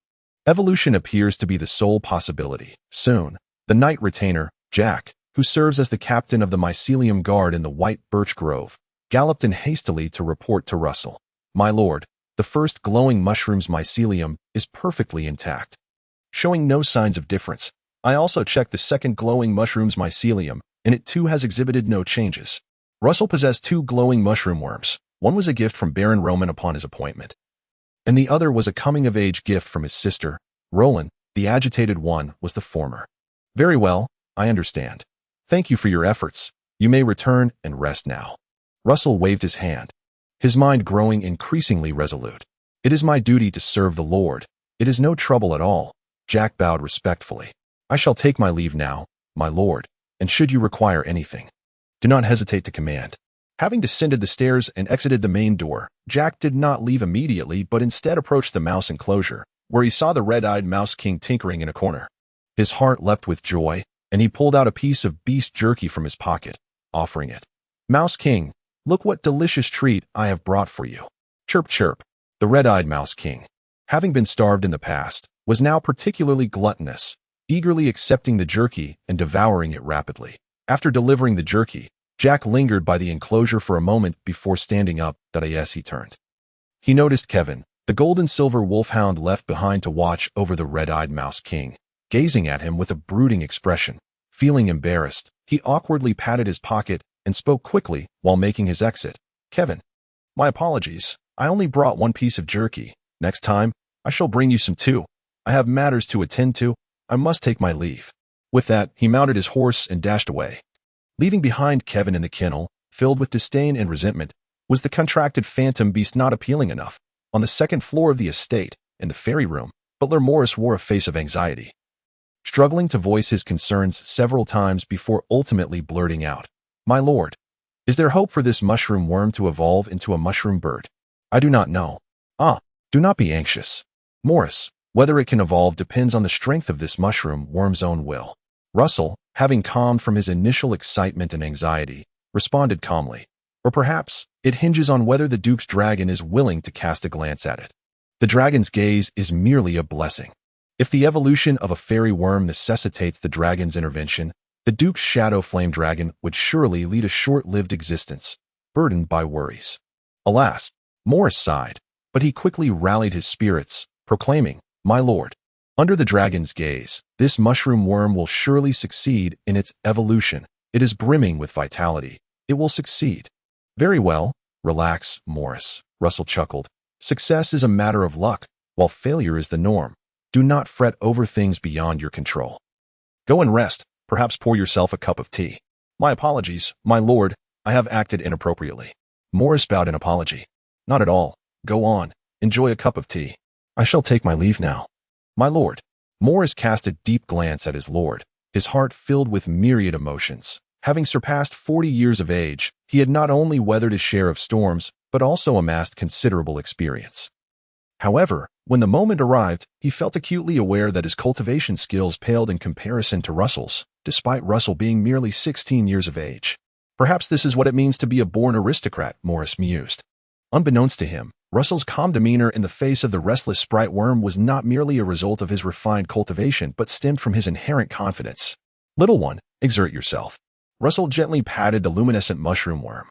[SPEAKER 1] Evolution appears to be the sole possibility. Soon, the night retainer, Jack, who serves as the captain of the mycelium guard in the White Birch Grove, galloped in hastily to report to Russell. My lord, the first glowing mushroom's mycelium is perfectly intact, showing no signs of difference. I also checked the second glowing mushroom's mycelium, and it too has exhibited no changes. Russell possessed 2 glowing mushroom worms. One was a gift from Baron Roman upon his appointment, and the other was a coming-of-age gift from his sister, Roland. The agitated one was the former. Very well, I understand. Thank you for your efforts. You may return and rest now. Russell waved his hand, his mind growing increasingly resolute. It is my duty to serve the Lord. It is no trouble at all. Jack bowed respectfully. I shall take my leave now, my lord, and should you require anything, do not hesitate to command. Having descended the stairs and exited the main door, Jack did not leave immediately but instead approached the mouse enclosure, where he saw the red-eyed mouse king tinkering in a corner. His heart leapt with joy, and he pulled out a piece of beast jerky from his pocket, offering it. Mouse king, look what delicious treat I have brought for you. Chirp chirp. The red-eyed mouse king, having been starved in the past, was now particularly gluttonous, eagerly accepting the jerky and devouring it rapidly. After delivering the jerky, Jack lingered by the enclosure for a moment before standing up. Yes, he turned. He noticed Kevin, the gold and silver wolfhound left behind to watch over the red-eyed mouse king, gazing at him with a brooding expression. Feeling embarrassed, he awkwardly patted his pocket and spoke quickly while making his exit. Kevin, my apologies. I only brought 1 piece of jerky. Next time, I shall bring you some too. I have matters to attend to. I must take my leave. With that, he mounted his horse and dashed away. Leaving behind Kevin in the kennel, filled with disdain and resentment, was the contracted phantom beast not appealing enough. On the second floor of the estate, in the fairy room, Butler Morris wore a face of anxiety, struggling to voice his concerns several times before ultimately blurting out, My lord, is there hope for this mushroom worm to evolve into a mushroom bird? I do not know. Do not be anxious, Morris. Whether it can evolve depends on the strength of this mushroom worm's own will. Russell, having calmed from his initial excitement and anxiety, responded calmly. Or perhaps it hinges on whether the Duke's dragon is willing to cast a glance at it. The dragon's gaze is merely a blessing. If the evolution of a fairy worm necessitates the dragon's intervention, the Duke's shadow flame dragon would surely lead a short-lived existence, burdened by worries. Alas, Morris sighed, but he quickly rallied his spirits, proclaiming, My lord, under the dragon's gaze, this mushroom worm will surely succeed in its evolution. It is brimming with vitality. It will succeed. Very well. Relax, Morris, Russell chuckled. Success is a matter of luck, while failure is the norm. Do not fret over things beyond your control. Go and rest. Perhaps pour yourself a cup of tea. My apologies, my lord. I have acted inappropriately. Morris bowed in apology. Not at all. Go on. Enjoy a cup of tea. I shall take my leave now. My lord. Morris cast a deep glance at his lord, his heart filled with myriad emotions. Having surpassed 40 years of age, he had not only weathered his share of storms, but also amassed considerable experience. However, when the moment arrived, he felt acutely aware that his cultivation skills paled in comparison to Russell's, despite Russell being merely 16 years of age. Perhaps this is what it means to be a born aristocrat, Morris mused. Unbeknownst to him, Russell's calm demeanor in the face of the restless sprite worm was not merely a result of his refined cultivation but stemmed from his inherent confidence. Little one, exert yourself. Russell gently patted the luminescent mushroom worm,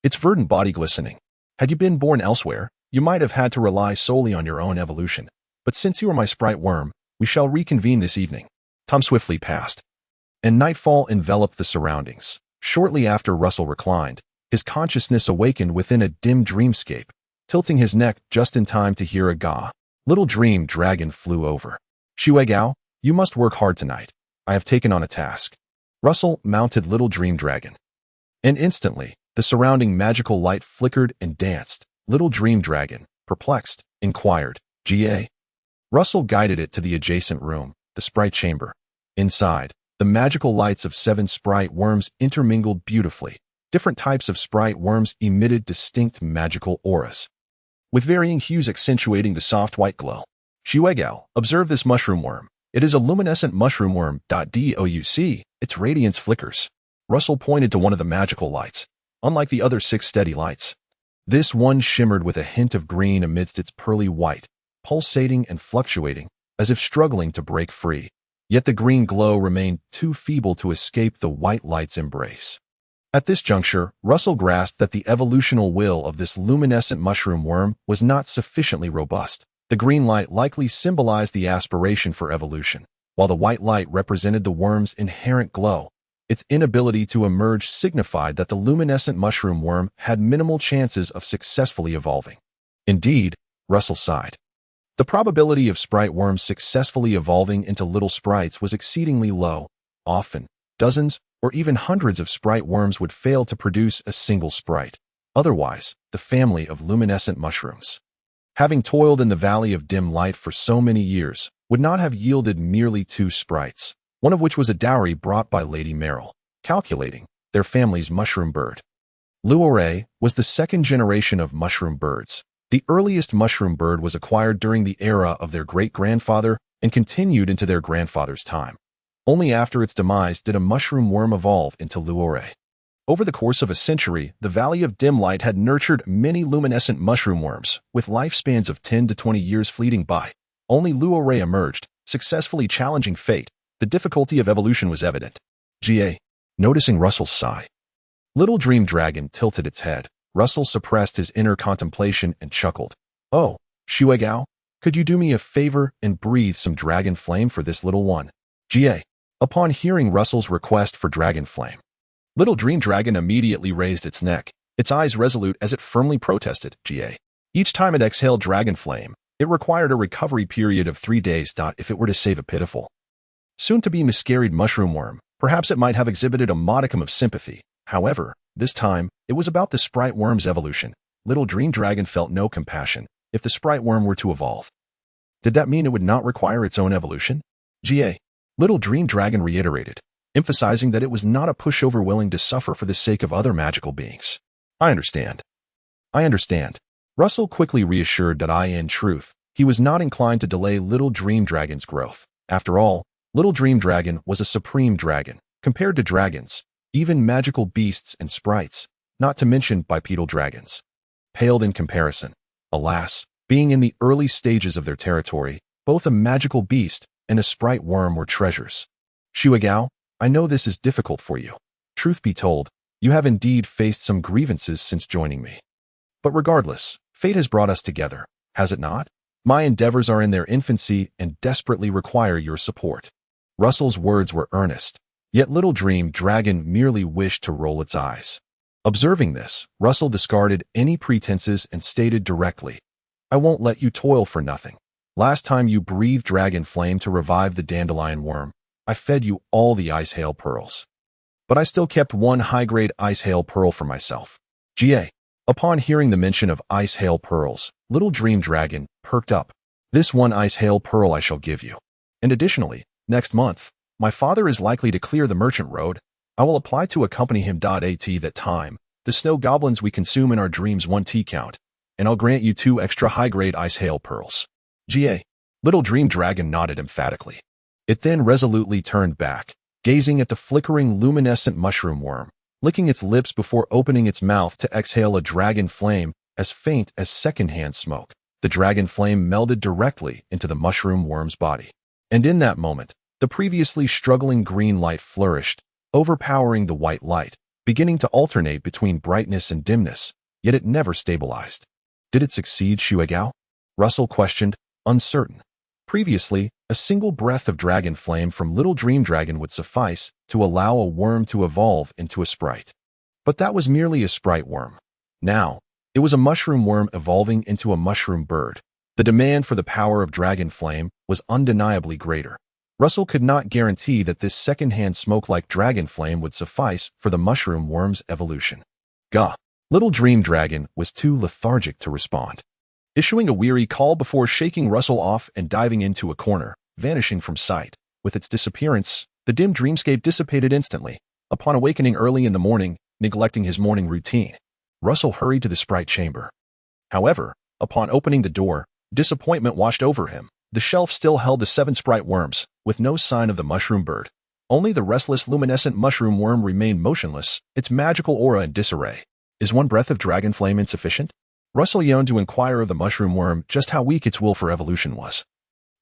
[SPEAKER 1] its verdant body glistening. Had you been born elsewhere, you might have had to rely solely on your own evolution. But since you are my sprite worm, we shall reconvene this evening. Time swiftly passed, and nightfall enveloped the surroundings. Shortly after Russell reclined, his consciousness awakened within a dim dreamscape, tilting his neck just in time to hear a gah. Little dream dragon flew over. Shuegao, you must work hard tonight. I have taken on a task. Russell mounted Little Dream Dragon, and instantly, the surrounding magical light flickered and danced. Little Dream Dragon, perplexed, inquired, Ga? Russell guided it to the adjacent room, the sprite chamber. Inside, the magical lights of 7 sprite worms intermingled beautifully. Different types of sprite worms emitted distinct magical auras, with varying hues accentuating the soft white glow. Shuegao, observe this mushroom worm. It is a luminescent mushroom worm. Douc, its radiance flickers. Russell pointed to one of the magical lights. Unlike the other 6 steady lights, this one shimmered with a hint of green amidst its pearly white, pulsating and fluctuating, as if struggling to break free. yet the green glow remained too feeble to escape the white light's embrace. At this juncture, Russell grasped that the evolutional will of this luminescent mushroom worm was not sufficiently robust. The green light likely symbolized the aspiration for evolution, while the white light represented the worm's inherent glow. Its inability to emerge signified that the luminescent mushroom worm had minimal chances of successfully evolving. Indeed, Russell sighed. The probability of sprite worms successfully evolving into little sprites was exceedingly low. Often, dozens or even hundreds of sprite worms would fail to produce a single sprite. Otherwise, the family of luminescent mushrooms, having toiled in the valley of dim light for so many years, would not have yielded merely 2 sprites, one of which was a dowry brought by Lady Merrill, calculating their family's mushroom bird. Luore was the second generation of mushroom birds. The earliest mushroom bird was acquired during the era of their great-grandfather and continued into their grandfather's time. Only after its demise did a mushroom worm evolve into Luore. Over the course of a century, the Valley of Dim Light had nurtured many luminescent mushroom worms, with lifespans of 10 to 20 years fleeting by. Only Luore emerged, successfully challenging fate. The difficulty of evolution was evident. Ga. Noticing Russell's sigh, Little Dream Dragon tilted its head. Russell suppressed his inner contemplation and chuckled. Oh, Shuegao, could you do me a favor and breathe some dragon flame for this little one? Ga. Upon hearing Russell's request for dragon flame, Little Dream Dragon immediately raised its neck, its eyes resolute as it firmly protested. Ga. Each time it exhaled dragon flame, it required a recovery period of 3 days. If it were to save a pitiful, soon-to-be miscarried mushroom worm, perhaps it might have exhibited a modicum of sympathy. However, this time, it was about the sprite worm's evolution. Little Dream Dragon felt no compassion. If the sprite worm were to evolve, did that mean it would not require its own evolution? Ga. Little Dream Dragon reiterated, emphasizing that it was not a pushover willing to suffer for the sake of other magical beings. I understand. Russell quickly reassured that in truth, he was not inclined to delay Little Dream Dragon's growth. After all, Little Dream Dragon was a supreme dragon. Compared to dragons, even magical beasts and sprites, not to mention bipedal dragons, paled in comparison. Alas, being in the early stages of their territory, both a magical beast and a sprite worm were treasures. Shuegao, I know this is difficult for you. Truth be told, you have indeed faced some grievances since joining me. But regardless, fate has brought us together, has it not? My endeavors are in their infancy and desperately require your support. Russell's words were earnest, yet Little Dream Dragon merely wished to roll its eyes. Observing this, Russell discarded any pretenses and stated directly, I won't let you toil for nothing. Last time you breathed dragon flame to revive the dandelion worm, I fed you all the ice hail pearls. But I still kept one high-grade ice hail pearl for myself. Ga. Upon hearing the mention of ice hail pearls, Little Dream Dragon perked up. This one ice hail pearl I shall give you. And additionally, next month, my father is likely to clear the merchant road. I will apply to accompany him. At that time, the snow goblins we consume in our dreams 1 tea count, and I'll grant you 2 extra high-grade ice hail pearls. Ga. Little Dream Dragon nodded emphatically. It then resolutely turned back, gazing at the flickering luminescent mushroom worm, licking its lips before opening its mouth to exhale a dragon flame as faint as secondhand smoke. The dragon flame melded directly into the mushroom worm's body. And in that moment, the previously struggling green light flourished, overpowering the white light, beginning to alternate between brightness and dimness, yet it never stabilized. Did it succeed, Shuegao? Russell questioned, uncertain. Previously, a single breath of dragon flame from Little Dream Dragon would suffice to allow a worm to evolve into a sprite. But that was merely a sprite worm. Now, it was a mushroom worm evolving into a mushroom bird. The demand for the power of dragon flame was undeniably greater. Russell could not guarantee that this second-hand smoke-like dragon flame would suffice for the mushroom worm's evolution. Gah! Little Dream Dragon was too lethargic to respond, issuing a weary call before shaking Russell off and diving into a corner, vanishing from sight. With its disappearance, the dim dreamscape dissipated instantly. Upon awakening early in the morning, neglecting his morning routine, Russell hurried to the sprite chamber. However, upon opening the door, disappointment washed over him. The shelf still held the 7 sprite worms, with no sign of the mushroom bird. Only the restless luminescent mushroom worm remained motionless, its magical aura in disarray. Is 1 breath of dragon flame insufficient? Russell yearned to inquire of the mushroom worm just how weak its will for evolution was.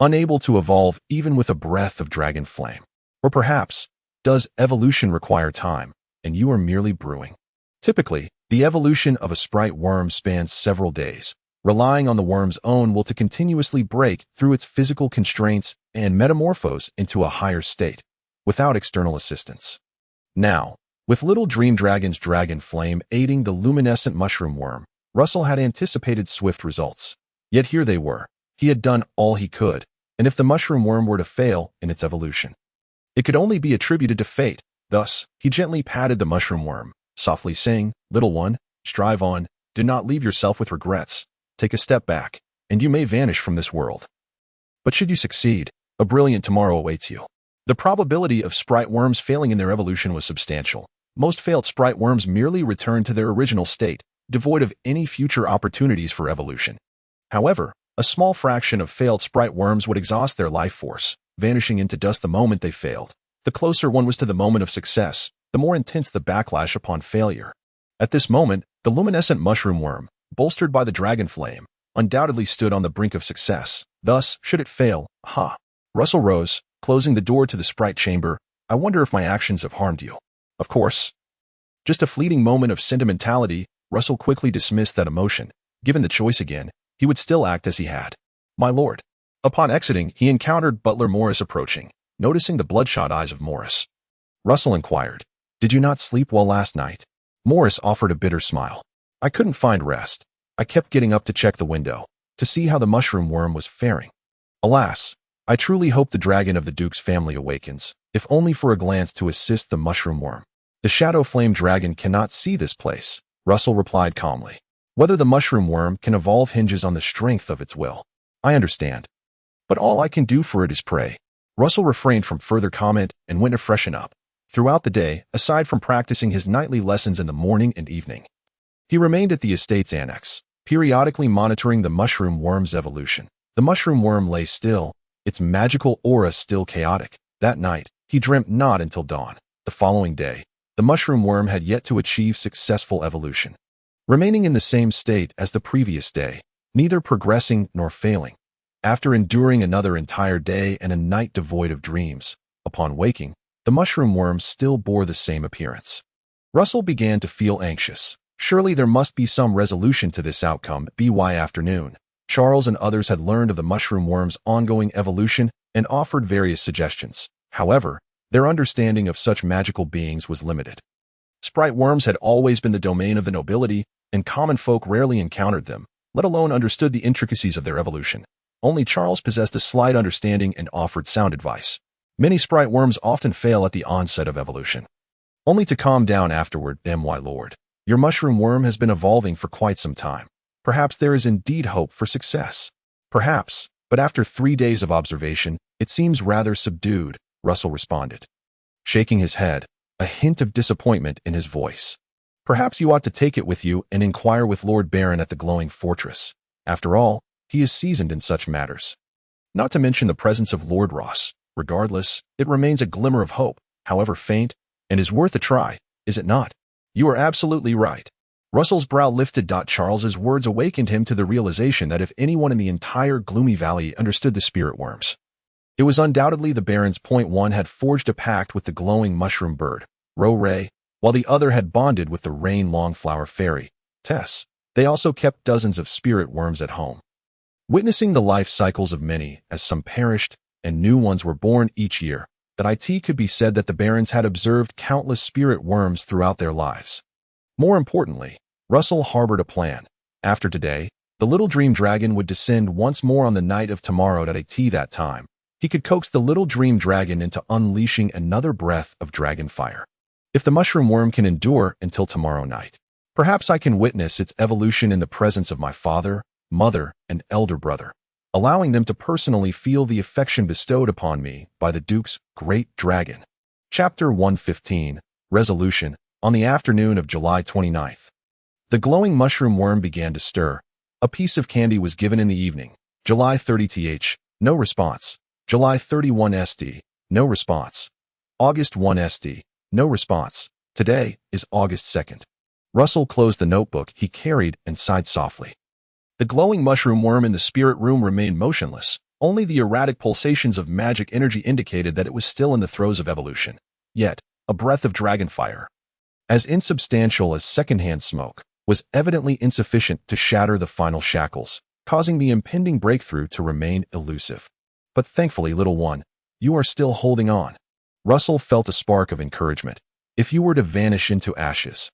[SPEAKER 1] unable to evolve even with a breath of dragon flame. Or perhaps, does evolution require time, and you are merely brewing? Typically, the evolution of a sprite worm spans several days, relying on the worm's own will to continuously break through its physical constraints and metamorphose into a higher state, without external assistance. Now, with Little Dream Dragon's dragon flame aiding the luminescent mushroom worm, Russell had anticipated swift results. Yet here they were. He had done all he could, and if the mushroom worm were to fail in its evolution, it could only be attributed to fate. Thus, he gently patted the mushroom worm, softly saying, "Little one, strive on, do not leave yourself with regrets. Take a step back, and you may vanish from this world. But should you succeed, a brilliant tomorrow awaits you." The probability of sprite worms failing in their evolution was substantial. Most failed sprite worms merely returned to their original state, devoid of any future opportunities for evolution. However, a small fraction of failed sprite worms would exhaust their life force, vanishing into dust the moment they failed. The closer one was to the moment of success, the more intense the backlash upon failure. At this moment, the luminescent mushroom worm, bolstered by the dragon flame, undoubtedly stood on the brink of success. Thus, should it fail, Russell rose, closing the door to the sprite chamber. "I wonder if my actions have harmed you." Of course. Just a fleeting moment of sentimentality, Russell quickly dismissed that emotion. Given the choice again, he would still act as he had. "My lord." Upon exiting, he encountered Butler Morris approaching. Noticing the bloodshot eyes of Morris, Russell inquired, "Did you not sleep well last night?" Morris offered a bitter smile. "I couldn't find rest. I kept getting up to check the window, to see how the mushroom worm was faring. Alas, I truly hope the dragon of the Duke's family awakens, if only for a glance to assist the mushroom worm." "The shadow flame dragon cannot see this place," Russell replied calmly. "Whether the mushroom worm can evolve hinges on the strength of its will. I understand. But all I can do for it is pray." Russell refrained from further comment and went to freshen up. Throughout the day, aside from practicing his nightly lessons in the morning and evening, he remained at the estate's annex, periodically monitoring the mushroom worm's evolution. The mushroom worm lay still, its magical aura still chaotic. That night, he dreamt not until dawn. The following day, the mushroom worm had yet to achieve successful evolution, remaining in the same state as the previous day, neither progressing nor failing. After enduring another entire day and a night devoid of dreams, upon waking, the mushroom worm still bore the same appearance. Russell began to feel anxious. Surely there must be some resolution to this outcome. By afternoon, Charles and others had learned of the mushroom worm's ongoing evolution and offered various suggestions. However, their understanding of such magical beings was limited. Sprite worms had always been the domain of the nobility, and common folk rarely encountered them, let alone understood the intricacies of their evolution. Only Charles possessed a slight understanding and offered sound advice. Many sprite worms often fail at the onset of evolution, only to calm down afterward. "My lord, your mushroom worm has been evolving for quite some time. Perhaps there is indeed hope for success." "Perhaps, but after 3 days of observation, it seems rather subdued," Russell responded, shaking his head, a hint of disappointment in his voice. "Perhaps you ought to take it with you and inquire with Lord Baron at the glowing fortress. After all, he is seasoned in such matters. Not to mention the presence of Lord Ross. Regardless, it remains a glimmer of hope, however faint, and is worth a try, is it not?" "You are absolutely right." Russell's brow lifted. Charles's words awakened him to the realization that if anyone in the entire gloomy valley understood the spirit worms, it was undoubtedly the Baron's. One had forged a pact with the glowing mushroom bird, Ray, while the other had bonded with the rain longflower fairy, Tess. They also kept dozens of spirit worms at home, witnessing the life cycles of many as some perished and new ones were born each year. That it could be said that the Barons had observed countless spirit worms throughout their lives. More importantly, Russell harbored a plan. After today, the Little Dream Dragon would descend once more on the night of tomorrow. That time, he could coax the Little Dream Dragon into unleashing another breath of dragon fire. If the mushroom worm can endure until tomorrow night, perhaps I can witness its evolution in the presence of my father, mother, and elder brother, allowing them to personally feel the affection bestowed upon me by the Duke's great dragon. Chapter 115, Resolution. On the afternoon of July 29th, the glowing mushroom worm began to stir. A piece of candy was given in the evening. July 30th, no response. July 31 st, no response. August 1 st, no response. Today is August 2nd. Russell closed the notebook he carried and sighed softly. The glowing mushroom worm in the spirit room remained motionless, Only the erratic pulsations of magic energy indicated that it was still in the throes of evolution. Yet, a breath of dragon fire, as insubstantial as secondhand smoke, was evidently insufficient to shatter the final shackles, causing the impending breakthrough to remain elusive. But thankfully, little one, you are still holding on. Russell felt a spark of encouragement. If you were to vanish into ashes,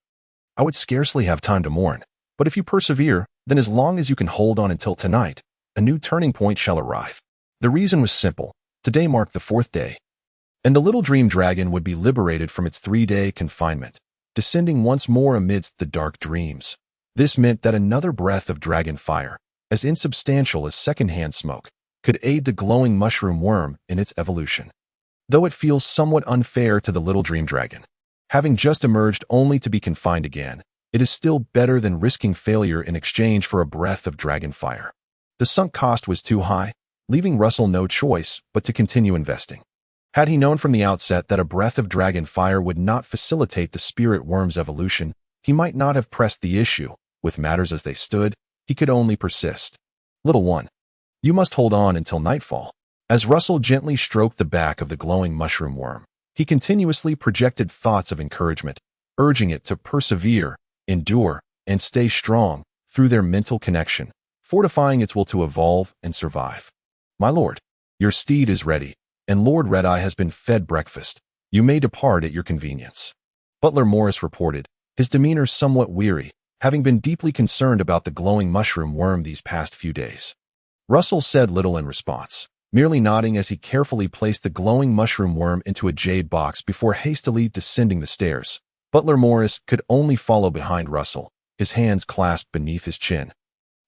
[SPEAKER 1] I would scarcely have time to mourn. But if you persevere, then as long as you can hold on until tonight, a new turning point shall arrive. The reason was simple. Today marked the 4th day, and the little dream dragon would be liberated from its 3-day confinement, descending once more amidst the dark dreams. This meant that another breath of dragon fire, as insubstantial as secondhand smoke, could aid the glowing mushroom worm in its evolution. Though it feels somewhat unfair to the little dream dragon, having just emerged only to be confined again, it is still better than risking failure in exchange for a breath of dragon fire. The sunk cost was too high, leaving Russell no choice but to continue investing. Had he known from the outset that a breath of dragon fire would not facilitate the spirit worm's evolution, he might not have pressed the issue. With matters as they stood, he could only persist. Little one, you must hold on until nightfall. As Russell gently stroked the back of the glowing mushroom worm, he continuously projected thoughts of encouragement, urging it to persevere, endure, and stay strong through their mental connection, fortifying its will to evolve and survive. My lord, your steed is ready, and Lord Red-Eye has been fed breakfast. You may depart at your convenience. Butler Morris reported, his demeanor somewhat weary, having been deeply concerned about the glowing mushroom worm these past few days. Russell said little in response, merely nodding as he carefully placed the glowing mushroom worm into a jade box before hastily descending the stairs. Butler Morris could only follow behind Russell, his hands clasped beneath his chin,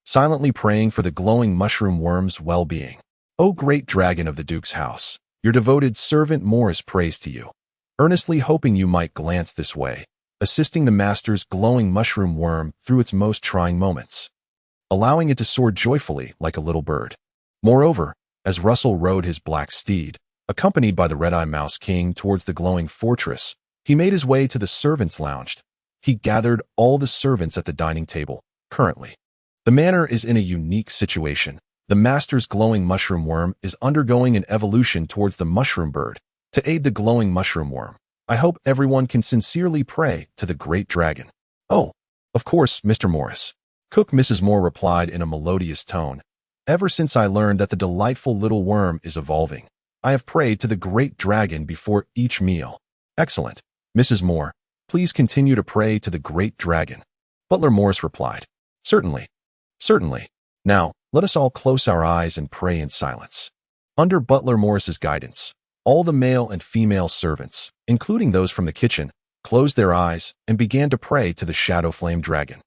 [SPEAKER 1] silently praying for the glowing mushroom worm's well-being. O great dragon of the Duke's house, your devoted servant Morris prays to you, earnestly hoping you might glance this way, assisting the master's glowing mushroom worm through its most trying moments, allowing it to soar joyfully like a little bird. Moreover, as Russell rode his black steed, accompanied by the Red-Eye Mouse King towards the glowing fortress, he made his way to the servants' lounge. He gathered all the servants at the dining table. Currently, the manor is in a unique situation. The master's glowing mushroom worm is undergoing an evolution towards the mushroom bird. To aid the glowing mushroom worm, I hope everyone can sincerely pray to the great dragon. Oh, of course, Mr. Morris. Cook Mrs. Moore replied in a melodious tone. Ever since I learned that the delightful little worm is evolving, I have prayed to the great dragon before each meal. Excellent. Mrs. Moore, please continue to pray to the great dragon. Butler Morris replied. Certainly. Certainly. Now, let us all close our eyes and pray in silence. Under Butler Morris's guidance, all the male and female servants, including those from the kitchen, closed their eyes and began to pray to the shadow flame dragon.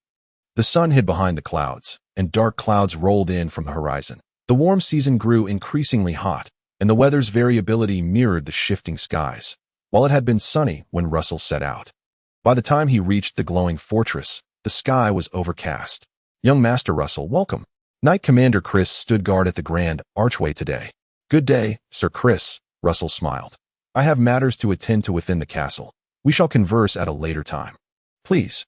[SPEAKER 1] The sun hid behind the clouds, and dark clouds rolled in from the horizon. The warm season grew increasingly hot, and the weather's variability mirrored the shifting skies, while it had been sunny when Russell set out. By the time he reached the glowing fortress, the sky was overcast. Young Master Russell, welcome. Knight Commander Chris stood guard at the grand archway today. Good day, Sir Chris, Russell smiled. I have matters to attend to within the castle. We shall converse at a later time. Please,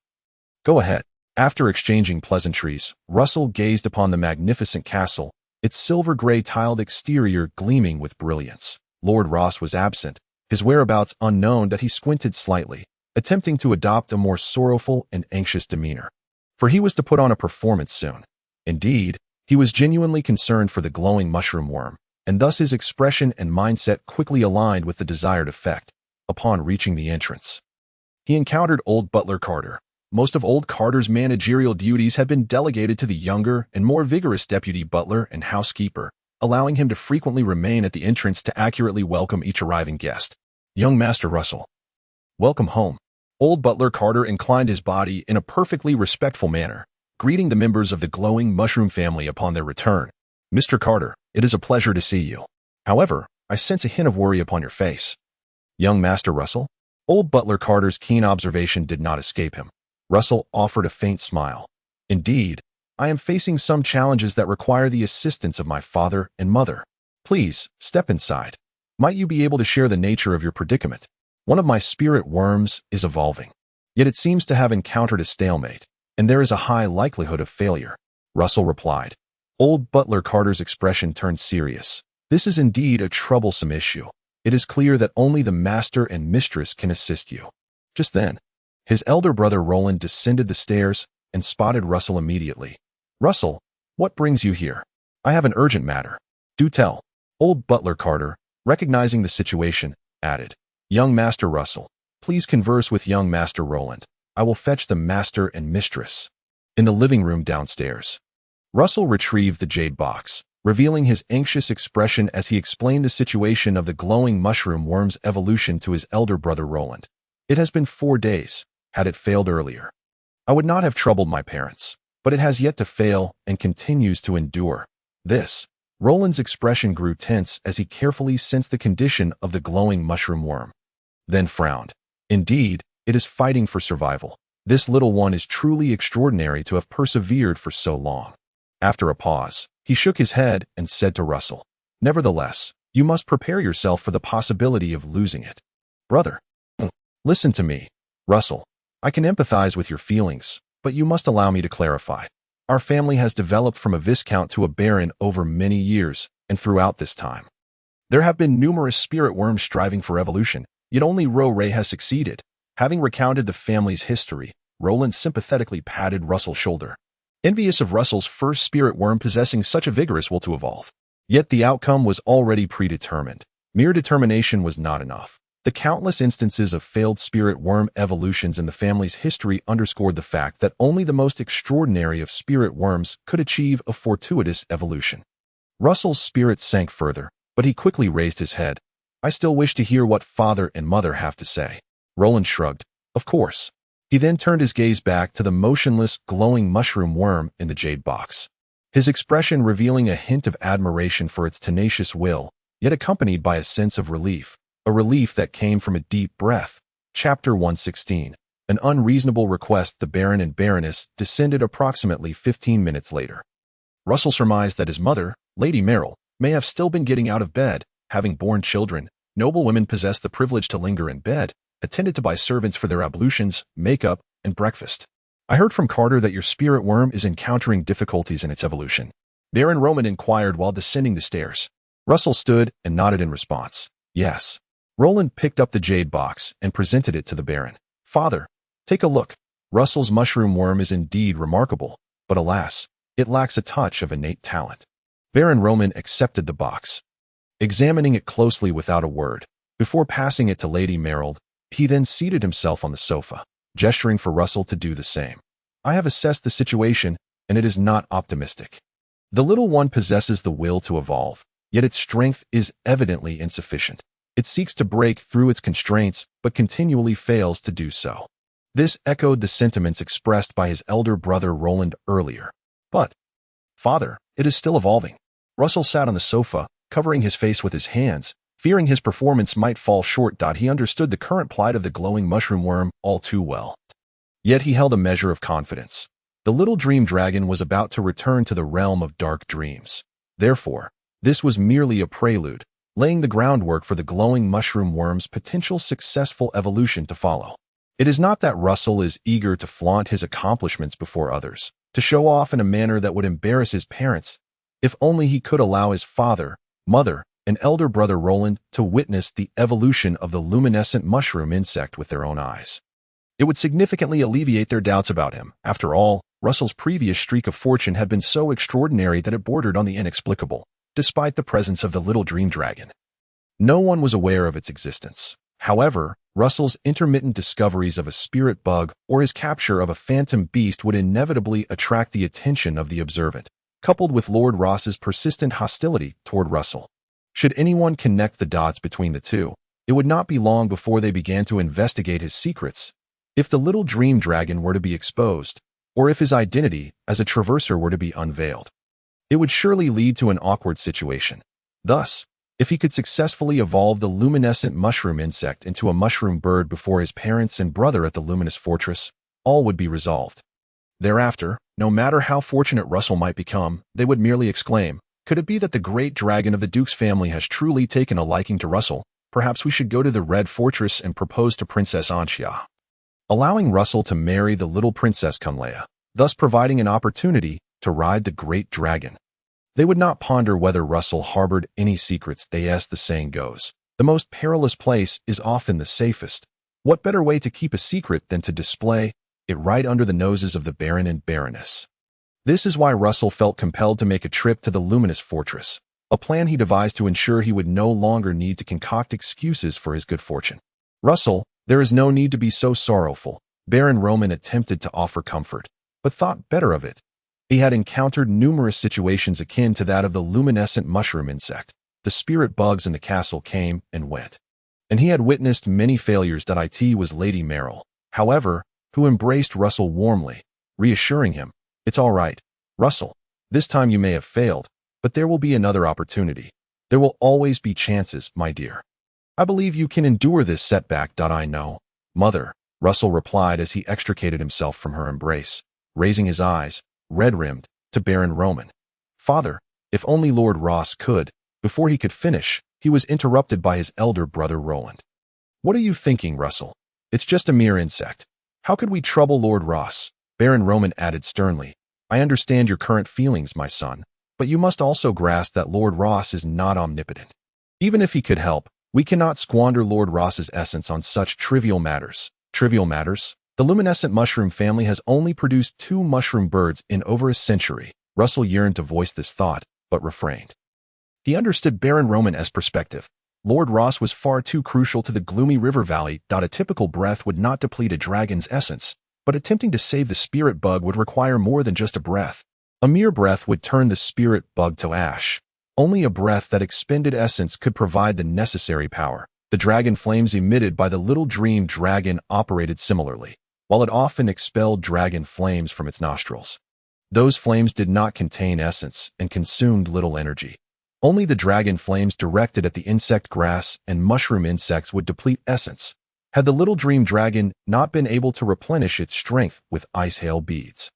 [SPEAKER 1] go ahead. After exchanging pleasantries, Russell gazed upon the magnificent castle, its silver-gray tiled exterior gleaming with brilliance. Lord Ross was absent, his whereabouts unknown, that he squinted slightly, attempting to adopt a more sorrowful and anxious demeanor. For he was to put on a performance soon. Indeed, he was genuinely concerned for the glowing mushroom worm, and thus his expression and mindset quickly aligned with the desired effect. Upon reaching the entrance, he encountered old Butler Carter. Most of old Carter's managerial duties had been delegated to the younger and more vigorous deputy butler and housekeeper, allowing him to frequently remain at the entrance to accurately welcome each arriving guest. Young Master Russell, welcome home. Old Butler Carter inclined his body in a perfectly respectful manner, greeting the members of the glowing mushroom family upon their return. Mr. Carter, it is a pleasure to see you. However, I sense a hint of worry upon your face. Young Master Russell? Old Butler Carter's keen observation did not escape him. Russell offered a faint smile. Indeed, I am facing some challenges that require the assistance of my father and mother. Please, step inside. Might you be able to share the nature of your predicament? One of my spirit worms is evolving, yet it seems to have encountered a stalemate, and there is a high likelihood of failure. Russell replied. Old butler Carter's expression turned serious. This is indeed a troublesome issue. It is clear that only the master and mistress can assist you. Just then, his elder brother Roland descended the stairs and spotted Russell immediately. Russell, what brings you here? I have an urgent matter. Do tell. Old butler Carter, recognizing the situation, added, Young Master Russell, please converse with young Master Roland. I will fetch the master and mistress. In the living room downstairs. Russell retrieved the jade box, revealing his anxious expression as he explained the situation of the glowing mushroom worm's evolution to his elder brother Roland. It has been 4 days, had it failed earlier. I would not have troubled my parents, but it has yet to fail and continues to endure. This. Roland's expression grew tense as he carefully sensed the condition of the glowing mushroom worm. Then frowned. Indeed, it is fighting for survival. This little one is truly extraordinary to have persevered for so long. After a pause, he shook his head and said to Russell, Nevertheless, you must prepare yourself for the possibility of losing it. Brother, listen to me. Russell, I can empathize with your feelings, but you must allow me to clarify. Our family has developed from a viscount to a baron over many years, and throughout this time, there have been numerous spirit worms striving for evolution, yet only Ray has succeeded. Having recounted the family's history, Roland sympathetically patted Russell's shoulder, envious of Russell's first spirit worm possessing such a vigorous will to evolve. Yet the outcome was already predetermined. Mere determination was not enough. The countless instances of failed spirit worm evolutions in the family's history underscored the fact that only the most extraordinary of spirit worms could achieve a fortuitous evolution. Russell's spirit sank further, but he quickly raised his head. I still wish to hear what father and mother have to say. Roland shrugged. Of course. He then turned his gaze back to the motionless, glowing mushroom worm in the jade box, his expression revealing a hint of admiration for its tenacious will, yet accompanied by a sense of relief. A relief that came from a deep breath. Chapter 116. An unreasonable request. The Baron and Baroness descended approximately 15 minutes later. Russell surmised that his mother, Lady Merrill, may have still been getting out of bed, having borne children. Noble women possessed the privilege to linger in bed, attended to by servants for their ablutions, makeup, and breakfast. I heard from Carter that your spirit worm is encountering difficulties in its evolution. Baron Roman inquired while descending the stairs. Russell stood and nodded in response. Yes. Roland picked up the jade box and presented it to the Baron. Father, take a look. Russell's mushroom worm is indeed remarkable, but alas, it lacks a touch of innate talent. Baron Roman accepted the box, examining it closely without a word. Before passing it to Lady Merrill, he then seated himself on the sofa, gesturing for Russell to do the same. I have assessed the situation, and it is not optimistic. The little one possesses the will to evolve, yet its strength is evidently insufficient. It seeks to break through its constraints, but continually fails to do so. This echoed the sentiments expressed by his elder brother Roland earlier. But, Father, it is still evolving. Russell sat on the sofa, covering his face with his hands, fearing his performance might fall short. He understood the current plight of the glowing mushroom worm all too well. Yet he held a measure of confidence. The little dream dragon was about to return to the realm of dark dreams. Therefore, this was merely a prelude, laying the groundwork for the glowing mushroom worm's potential successful evolution to follow. It is not that Russell is eager to flaunt his accomplishments before others, to show off in a manner that would embarrass his parents. If only he could allow his father, mother, and elder brother Roland to witness the evolution of the luminescent mushroom insect with their own eyes. It would significantly alleviate their doubts about him. After all, Russell's previous streak of fortune had been so extraordinary that it bordered on the inexplicable. Despite the presence of the little dream dragon, no one was aware of its existence. However, Russell's intermittent discoveries of a spirit bug or his capture of a phantom beast would inevitably attract the attention of the observant, coupled with Lord Ross's persistent hostility toward Russell. Should anyone connect the dots between the two, it would not be long before they began to investigate his secrets. If the little dream dragon were to be exposed, or if his identity as a traverser were to be unveiled, it would surely lead to an awkward situation. Thus, if he could successfully evolve the luminescent mushroom insect into a mushroom bird before his parents and brother at the luminous fortress, all would be resolved. Thereafter, no matter how fortunate Russell might become, they would merely exclaim, could it be that the great dragon of the Duke's family has truly taken a liking to Russell? Perhaps we should go to the Red Fortress and propose to Princess Anxia, allowing Russell to marry the little Princess Kunlea, thus providing an opportunity to ride the great dragon. They would not ponder whether Russell harbored any secrets. As the saying goes, the most perilous place is often the safest. What better way to keep a secret than to display it right under the noses of the Baron and Baroness? This is why Russell felt compelled to make a trip to the Luminous Fortress, a plan he devised to ensure he would no longer need to concoct excuses for his good fortune. Russell, there is no need to be so sorrowful. Baron Roman attempted to offer comfort, but thought better of it. He had encountered numerous situations akin to that of the luminescent mushroom insect. The spirit bugs in the castle came and went, and he had witnessed many failures. It was Lady Merrill, however, who embraced Russell warmly, reassuring him, "It's all right, Russell. This time you may have failed, but there will be another opportunity. There will always be chances, my dear. I believe you can endure this setback." "I know, Mother," Russell replied as he extricated himself from her embrace, raising his eyes, red-rimmed, to Baron Roman. "Father, if only Lord Ross could." Before he could finish, he was interrupted by his elder brother Roland. "What are you thinking, Russell? It's just a mere insect. How could we trouble Lord Ross?" Baron Roman added sternly. "I understand your current feelings, my son, but you must also grasp that Lord Ross is not omnipotent. Even if he could help, we cannot squander Lord Ross's essence on such trivial matters." "Trivial matters? The luminescent mushroom family has only produced 2 mushroom birds in over a century." Russell yearned to voice this thought, but refrained. He understood Baron Roman's perspective. Lord Ross was far too crucial to the gloomy river valley. A typical breath would not deplete a dragon's essence, but attempting to save the spirit bug would require more than just a breath. A mere breath would turn the spirit bug to ash. Only a breath that expended essence could provide the necessary power. The dragon flames emitted by the little dream dragon operated similarly, while it often expelled dragon flames from its nostrils. Those flames did not contain essence and consumed little energy. Only the dragon flames directed at the insect grass and mushroom insects would deplete essence. Had the little dream dragon not been able to replenish its strength with ice hail beads,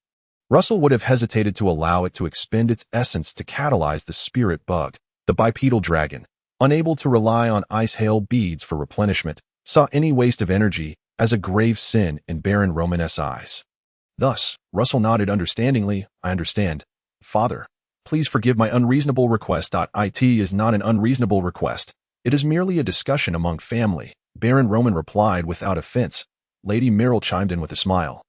[SPEAKER 1] Russell would have hesitated to allow it to expend its essence to catalyze the spirit bug. The bipedal dragon, unable to rely on ice hail beads for replenishment, saw any waste of energy as a grave sin in Baron Roman's eyes. Thus, Russell nodded understandingly. "I understand, Father. Please forgive my unreasonable request." "It is not an unreasonable request. It is merely a discussion among family," Baron Roman replied without offense. Lady Merrill chimed in with a smile.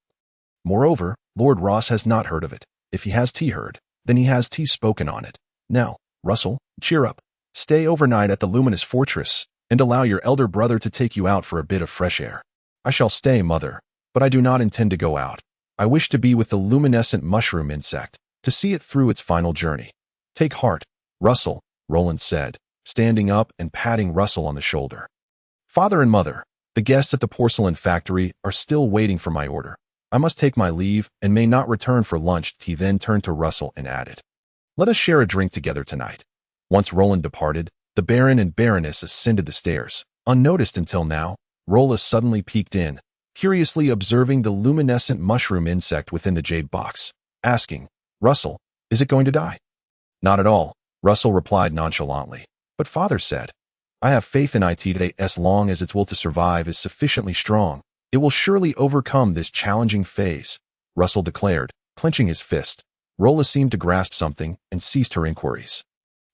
[SPEAKER 1] "Moreover, Lord Ross has not heard of it. If he has heard, then he has spoken on it. Now, Russell, cheer up. Stay overnight at the Luminous Fortress, and allow your elder brother to take you out for a bit of fresh air." "I shall stay, Mother, but I do not intend to go out. I wish to be with the luminescent mushroom insect, to see it through its final journey." "Take heart, Russell," Roland said, standing up and patting Russell on the shoulder. "Father and Mother, the guests at the porcelain factory are still waiting for my order. I must take my leave and may not return for lunch." He then turned to Russell and added, "Let us share a drink together tonight." Once Roland departed, the Baron and Baroness ascended the stairs. Unnoticed until now, Rolla suddenly peeked in, curiously observing the luminescent mushroom insect within the jade box, asking, "Russell, is it going to die?" "Not at all," Russell replied nonchalantly. "But Father said, I have faith in it today. As long as its will to survive is sufficiently strong, it will surely overcome this challenging phase," Russell declared, clenching his fist. Rolla seemed to grasp something and ceased her inquiries,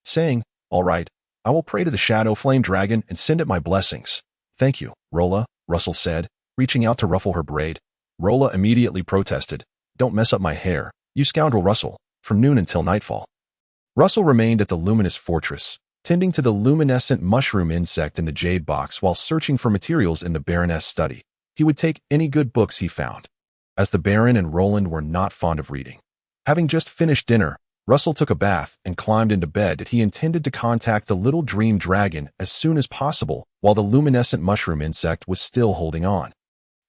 [SPEAKER 1] saying, "All right, I will pray to the shadow flame dragon and send it my blessings." "Thank you, Rolla," Russell said, reaching out to ruffle her braid. Rolla immediately protested, "Don't mess up my hair, you scoundrel, Russell," from noon until nightfall. Russell remained at the Luminous Fortress, tending to the luminescent mushroom insect in the jade box while searching for materials in the Baroness' study. He would take any good books he found, as the Baron and Roland were not fond of reading. Having just finished dinner, Russell took a bath and climbed into bed. He intended to contact the little dream dragon as soon as possible while the luminescent mushroom insect was still holding on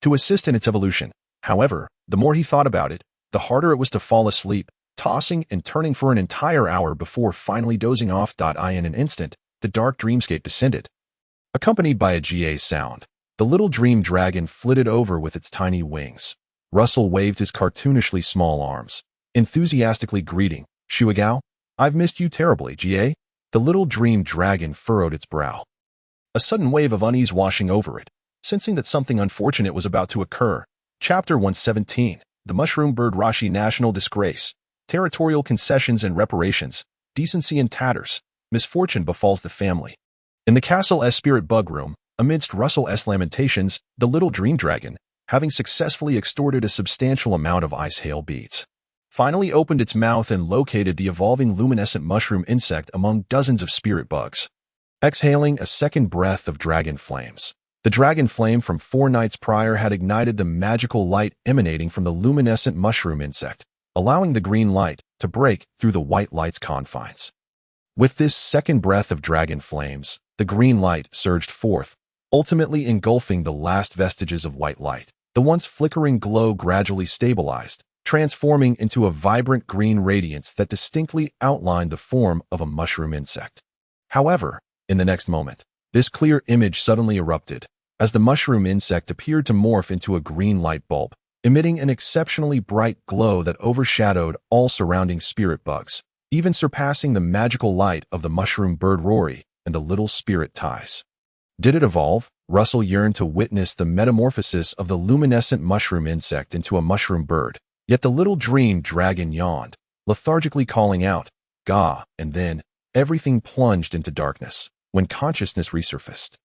[SPEAKER 1] to assist in its evolution. However, the more he thought about it, the harder it was to fall asleep, tossing and turning for an entire hour before finally dozing off. In an instant, the dark dreamscape descended, accompanied by a GA sound. The little dream dragon flitted over with its tiny wings. Russell waved his cartoonishly small arms, enthusiastically greeting, "Shuigao, I've missed you terribly, GA." The little dream dragon furrowed its brow, a sudden wave of unease washing over it, sensing that something unfortunate was about to occur. Chapter 117, The Mushroom Bird Rashi National Disgrace, Territorial Concessions and Reparations. decency in tatters. Misfortune befalls the family. In the castle's spirit bug room, amidst Russell's lamentations, the little dream dragon, having successfully extorted a substantial amount of ice hail beads, finally opened its mouth and located the evolving luminescent mushroom insect among dozens of spirit bugs, exhaling a second breath of dragon flames. The dragon flame from 4 nights prior had ignited the magical light emanating from the luminescent mushroom insect, allowing the green light to break through the white light's confines. With this second breath of dragon flames, the green light surged forth, ultimately engulfing the last vestiges of white light. The once flickering glow gradually stabilized, transforming into a vibrant green radiance that distinctly outlined the form of a mushroom insect. However, in the next moment, this clear image suddenly erupted, as the mushroom insect appeared to morph into a green light bulb, emitting an exceptionally bright glow that overshadowed all surrounding spirit bugs, even surpassing the magical light of the mushroom bird Rory and the little spirit ties. Did it evolve? Russell yearned to witness the metamorphosis of the luminescent mushroom insect into a mushroom bird, yet the little dream dragon yawned, lethargically calling out, "Gah," and then everything plunged into darkness when consciousness resurfaced.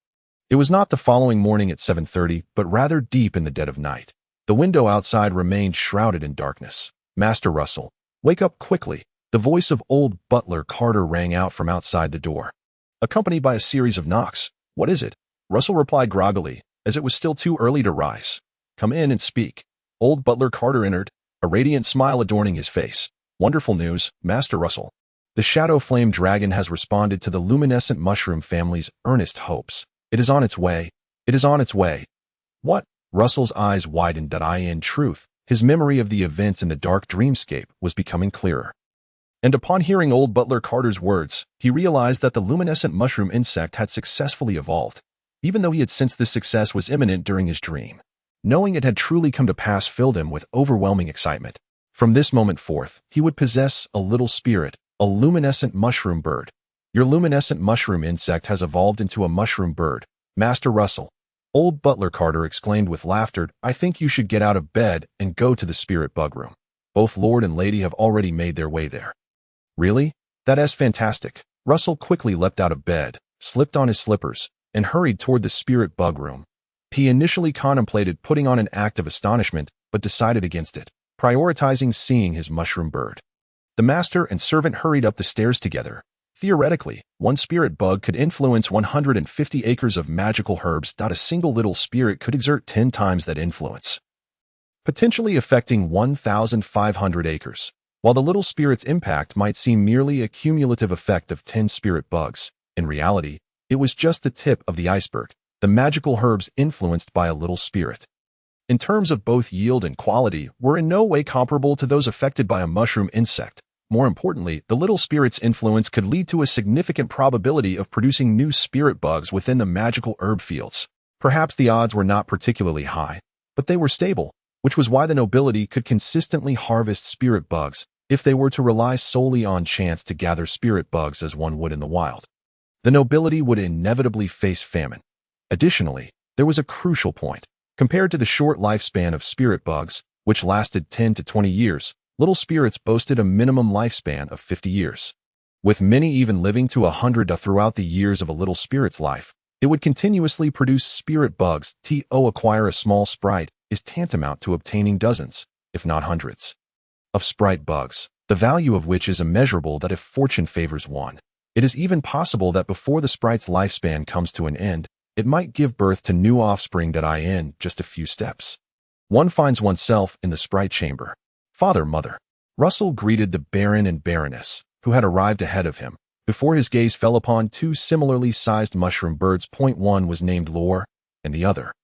[SPEAKER 1] It was not the following morning at 7:30, but rather deep in the dead of night. The window outside remained shrouded in darkness. "Master Russell, wake up quickly." The voice of old butler Carter rang out from outside the door, accompanied by a series of knocks. "What is it?" Russell replied groggily, as it was still too early to rise. "Come in and speak." Old butler Carter entered, a radiant smile adorning his face. "Wonderful news, Master Russell. The shadow flame dragon has responded to the luminescent mushroom family's earnest hopes. It is on its way. It is on its way." "What?" Russell's eyes widened. In truth, his memory of the events in the dark dreamscape was becoming clearer. And upon hearing old butler Carter's words, he realized that the luminescent mushroom insect had successfully evolved, even though he had sensed this success was imminent during his dream. Knowing it had truly come to pass filled him with overwhelming excitement. From this moment forth, he would possess a little spirit, a luminescent mushroom bird. "Your luminescent mushroom insect has evolved into a mushroom bird, Master Russell." Old butler Carter exclaimed with laughter. "I think you should get out of bed and go to the spirit bug room. Both Lord and Lady have already made their way there." "Really? That is fantastic." Russell quickly leapt out of bed, slipped on his slippers, and hurried toward the spirit bug room. He initially contemplated putting on an act of astonishment, but decided against it, prioritizing seeing his mushroom bird. The master and servant hurried up the stairs together. Theoretically, one spirit bug could influence 150 acres of magical herbs. A single little spirit could exert 10 times that influence, potentially affecting 1,500 acres. While the little spirit's impact might seem merely a cumulative effect of 10 spirit bugs, in reality, it was just the tip of the iceberg, the magical herbs influenced by a little spirit. In terms of both yield and quality, were in no way comparable to those affected by a mushroom insect. More importantly, the little spirit's influence could lead to a significant probability of producing new spirit bugs within the magical herb fields. Perhaps the odds were not particularly high, but they were stable, which was why the nobility could consistently harvest spirit bugs if they were to rely solely on chance to gather spirit bugs as one would in the wild. The nobility would inevitably face famine. Additionally, there was a crucial point. Compared to the short lifespan of spirit bugs, which lasted 10 to 20 years, little spirits boasted a minimum lifespan of 50 years. With many even living to 100 throughout the years of a little spirit's life, it would continuously produce spirit bugs. To acquire a small sprite is tantamount to obtaining dozens, if not hundreds, of sprite bugs, the value of which is immeasurable. That if fortune favors one, it is even possible that before the sprite's lifespan comes to an end, it might give birth to new offspring. In just a few steps, one finds oneself in the sprite chamber. "Father, mother." Russell greeted the Baron and Baroness, who had arrived ahead of him, before his gaze fell upon 2 similarly sized mushroom birds. One was named Lore, and the other,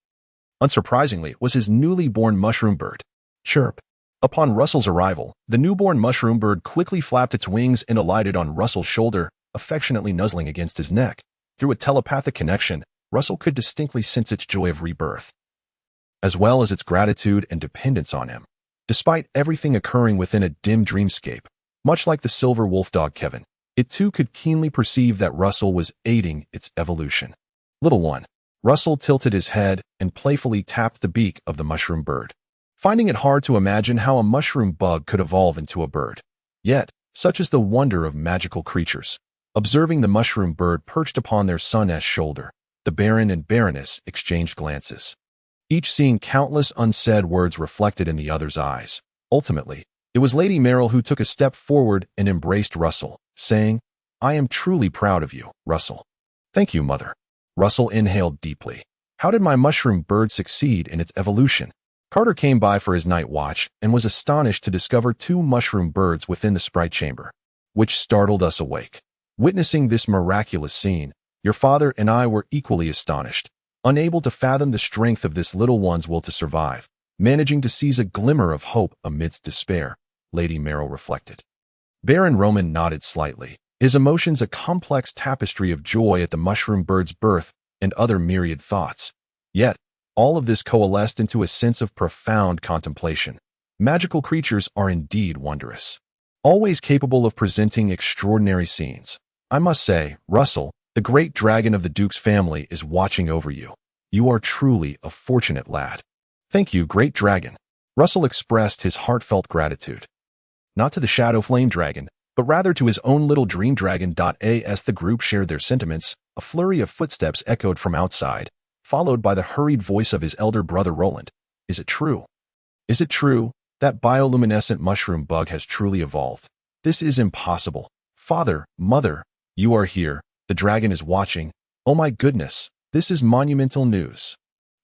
[SPEAKER 1] unsurprisingly, was his newly born mushroom bird, Chirp. Upon Russell's arrival, the newborn mushroom bird quickly flapped its wings and alighted on Russell's shoulder, affectionately nuzzling against his neck. Through a telepathic connection, Russell could distinctly sense its joy of rebirth, as well as its gratitude and dependence on him. Despite everything occurring within a dim dreamscape, much like the silver wolf dog Kevin, it too could keenly perceive that Russell was aiding its evolution. "Little one." Russell tilted his head and playfully tapped the beak of the mushroom bird, finding it hard to imagine how a mushroom bug could evolve into a bird. Yet, Such is the wonder of magical creatures. Observing the mushroom bird perched upon their son's shoulder, the Baron and Baroness exchanged glances, each seeing countless unsaid words reflected in the other's eyes. Ultimately, it was Lady Merrill who took a step forward and embraced Russell, saying, "I am truly proud of you, Russell." "Thank you, Mother." Russell inhaled deeply. "How did my mushroom bird succeed in its evolution?" Carter came by for his night watch and was astonished to discover 2 mushroom birds within the sprite chamber, which startled us awake. Witnessing this miraculous scene, your father and I were equally astonished, unable to fathom the strength of this little one's will to survive, managing to seize a glimmer of hope amidst despair, Lady Merrill reflected. Baron Roman nodded slightly, his emotions a complex tapestry of joy at the mushroom bird's birth and other myriad thoughts. Yet, all of this coalesced into a sense of profound contemplation. Magical creatures are indeed wondrous, always capable of presenting extraordinary scenes. I must say, Russell, the great dragon of the Duke's family is watching over you. You are truly a fortunate lad. Thank you, great dragon. Russell expressed his heartfelt gratitude. Not to the shadow flame dragon, but rather to his own little dream dragon. As the group shared their sentiments, a flurry of footsteps echoed from outside, followed by the hurried voice of his elder brother Roland. Is it true? Is it true that bioluminescent mushroom bug has truly evolved? This is impossible. Father, Mother, you are here. The dragon is watching. Oh my goodness, this is monumental news.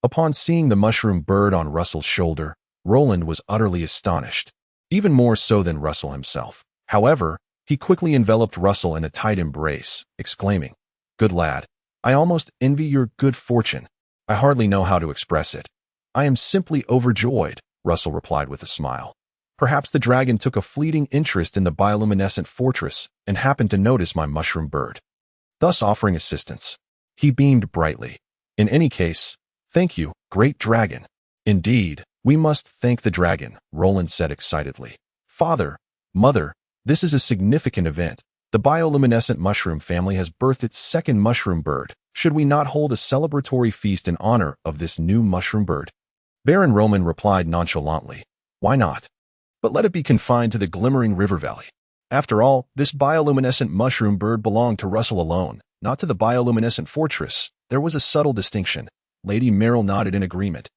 [SPEAKER 1] Upon seeing the mushroom bird on Russell's shoulder, Roland was utterly astonished, even more so than Russell himself. However, he quickly enveloped Russell in a tight embrace, exclaiming, "Good lad, I almost envy your good fortune. I hardly know how to express it. I am simply overjoyed," Russell replied with a smile. Perhaps the dragon took a fleeting interest in the bioluminescent fortress and happened to notice my mushroom bird, thus offering assistance. He beamed brightly. In any case, thank you, great dragon. Indeed, we must thank the dragon, Roland said excitedly. Father, Mother, this is a significant event. The bioluminescent mushroom family has birthed its second mushroom bird. Should we not hold a celebratory feast in honor of this new mushroom bird? Baron Roman replied nonchalantly, "Why not? But let it be confined to the glimmering river valley. After all, this bioluminescent mushroom bird belonged to Russell alone, not to the bioluminescent fortress." There was a subtle distinction. Lady Merrill nodded in agreement.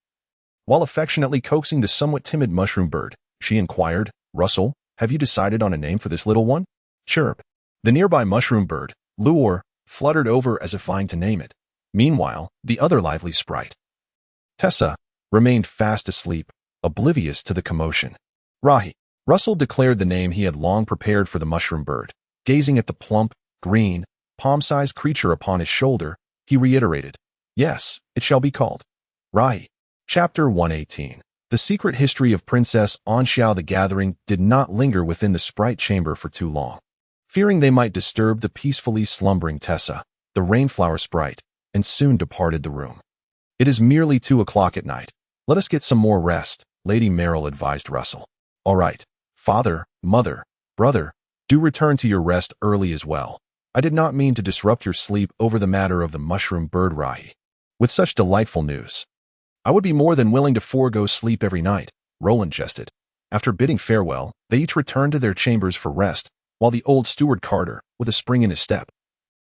[SPEAKER 1] While affectionately coaxing the somewhat timid mushroom bird, she inquired, "Russell, have you decided on a name for this little one?" "Chirp." The nearby mushroom bird, Lure, fluttered over as if vying to name it. Meanwhile, the other lively sprite, Tessa, remained fast asleep, oblivious to the commotion. Rahi. Russell declared the name he had long prepared for the mushroom bird. Gazing at the plump, green, palm-sized creature upon his shoulder, he reiterated, "Yes, it shall be called Rahi." Chapter 118. The secret history of Princess Anxiao. The gathering did not linger within the sprite chamber for too long. Fearing they might disturb the peacefully slumbering Tessa, the rainflower sprite, and soon departed the room. "It is merely 2 o'clock at night. Let us get some more rest," Lady Merrill advised Russell. "All right, Father, Mother, Brother, do return to your rest early as well. I did not mean to disrupt your sleep over the matter of the mushroom bird Rahi. With such delightful news, I would be more than willing to forego sleep every night," Roland jested. After bidding farewell, they each returned to their chambers for rest, while the old steward Carter, with a spring in his step,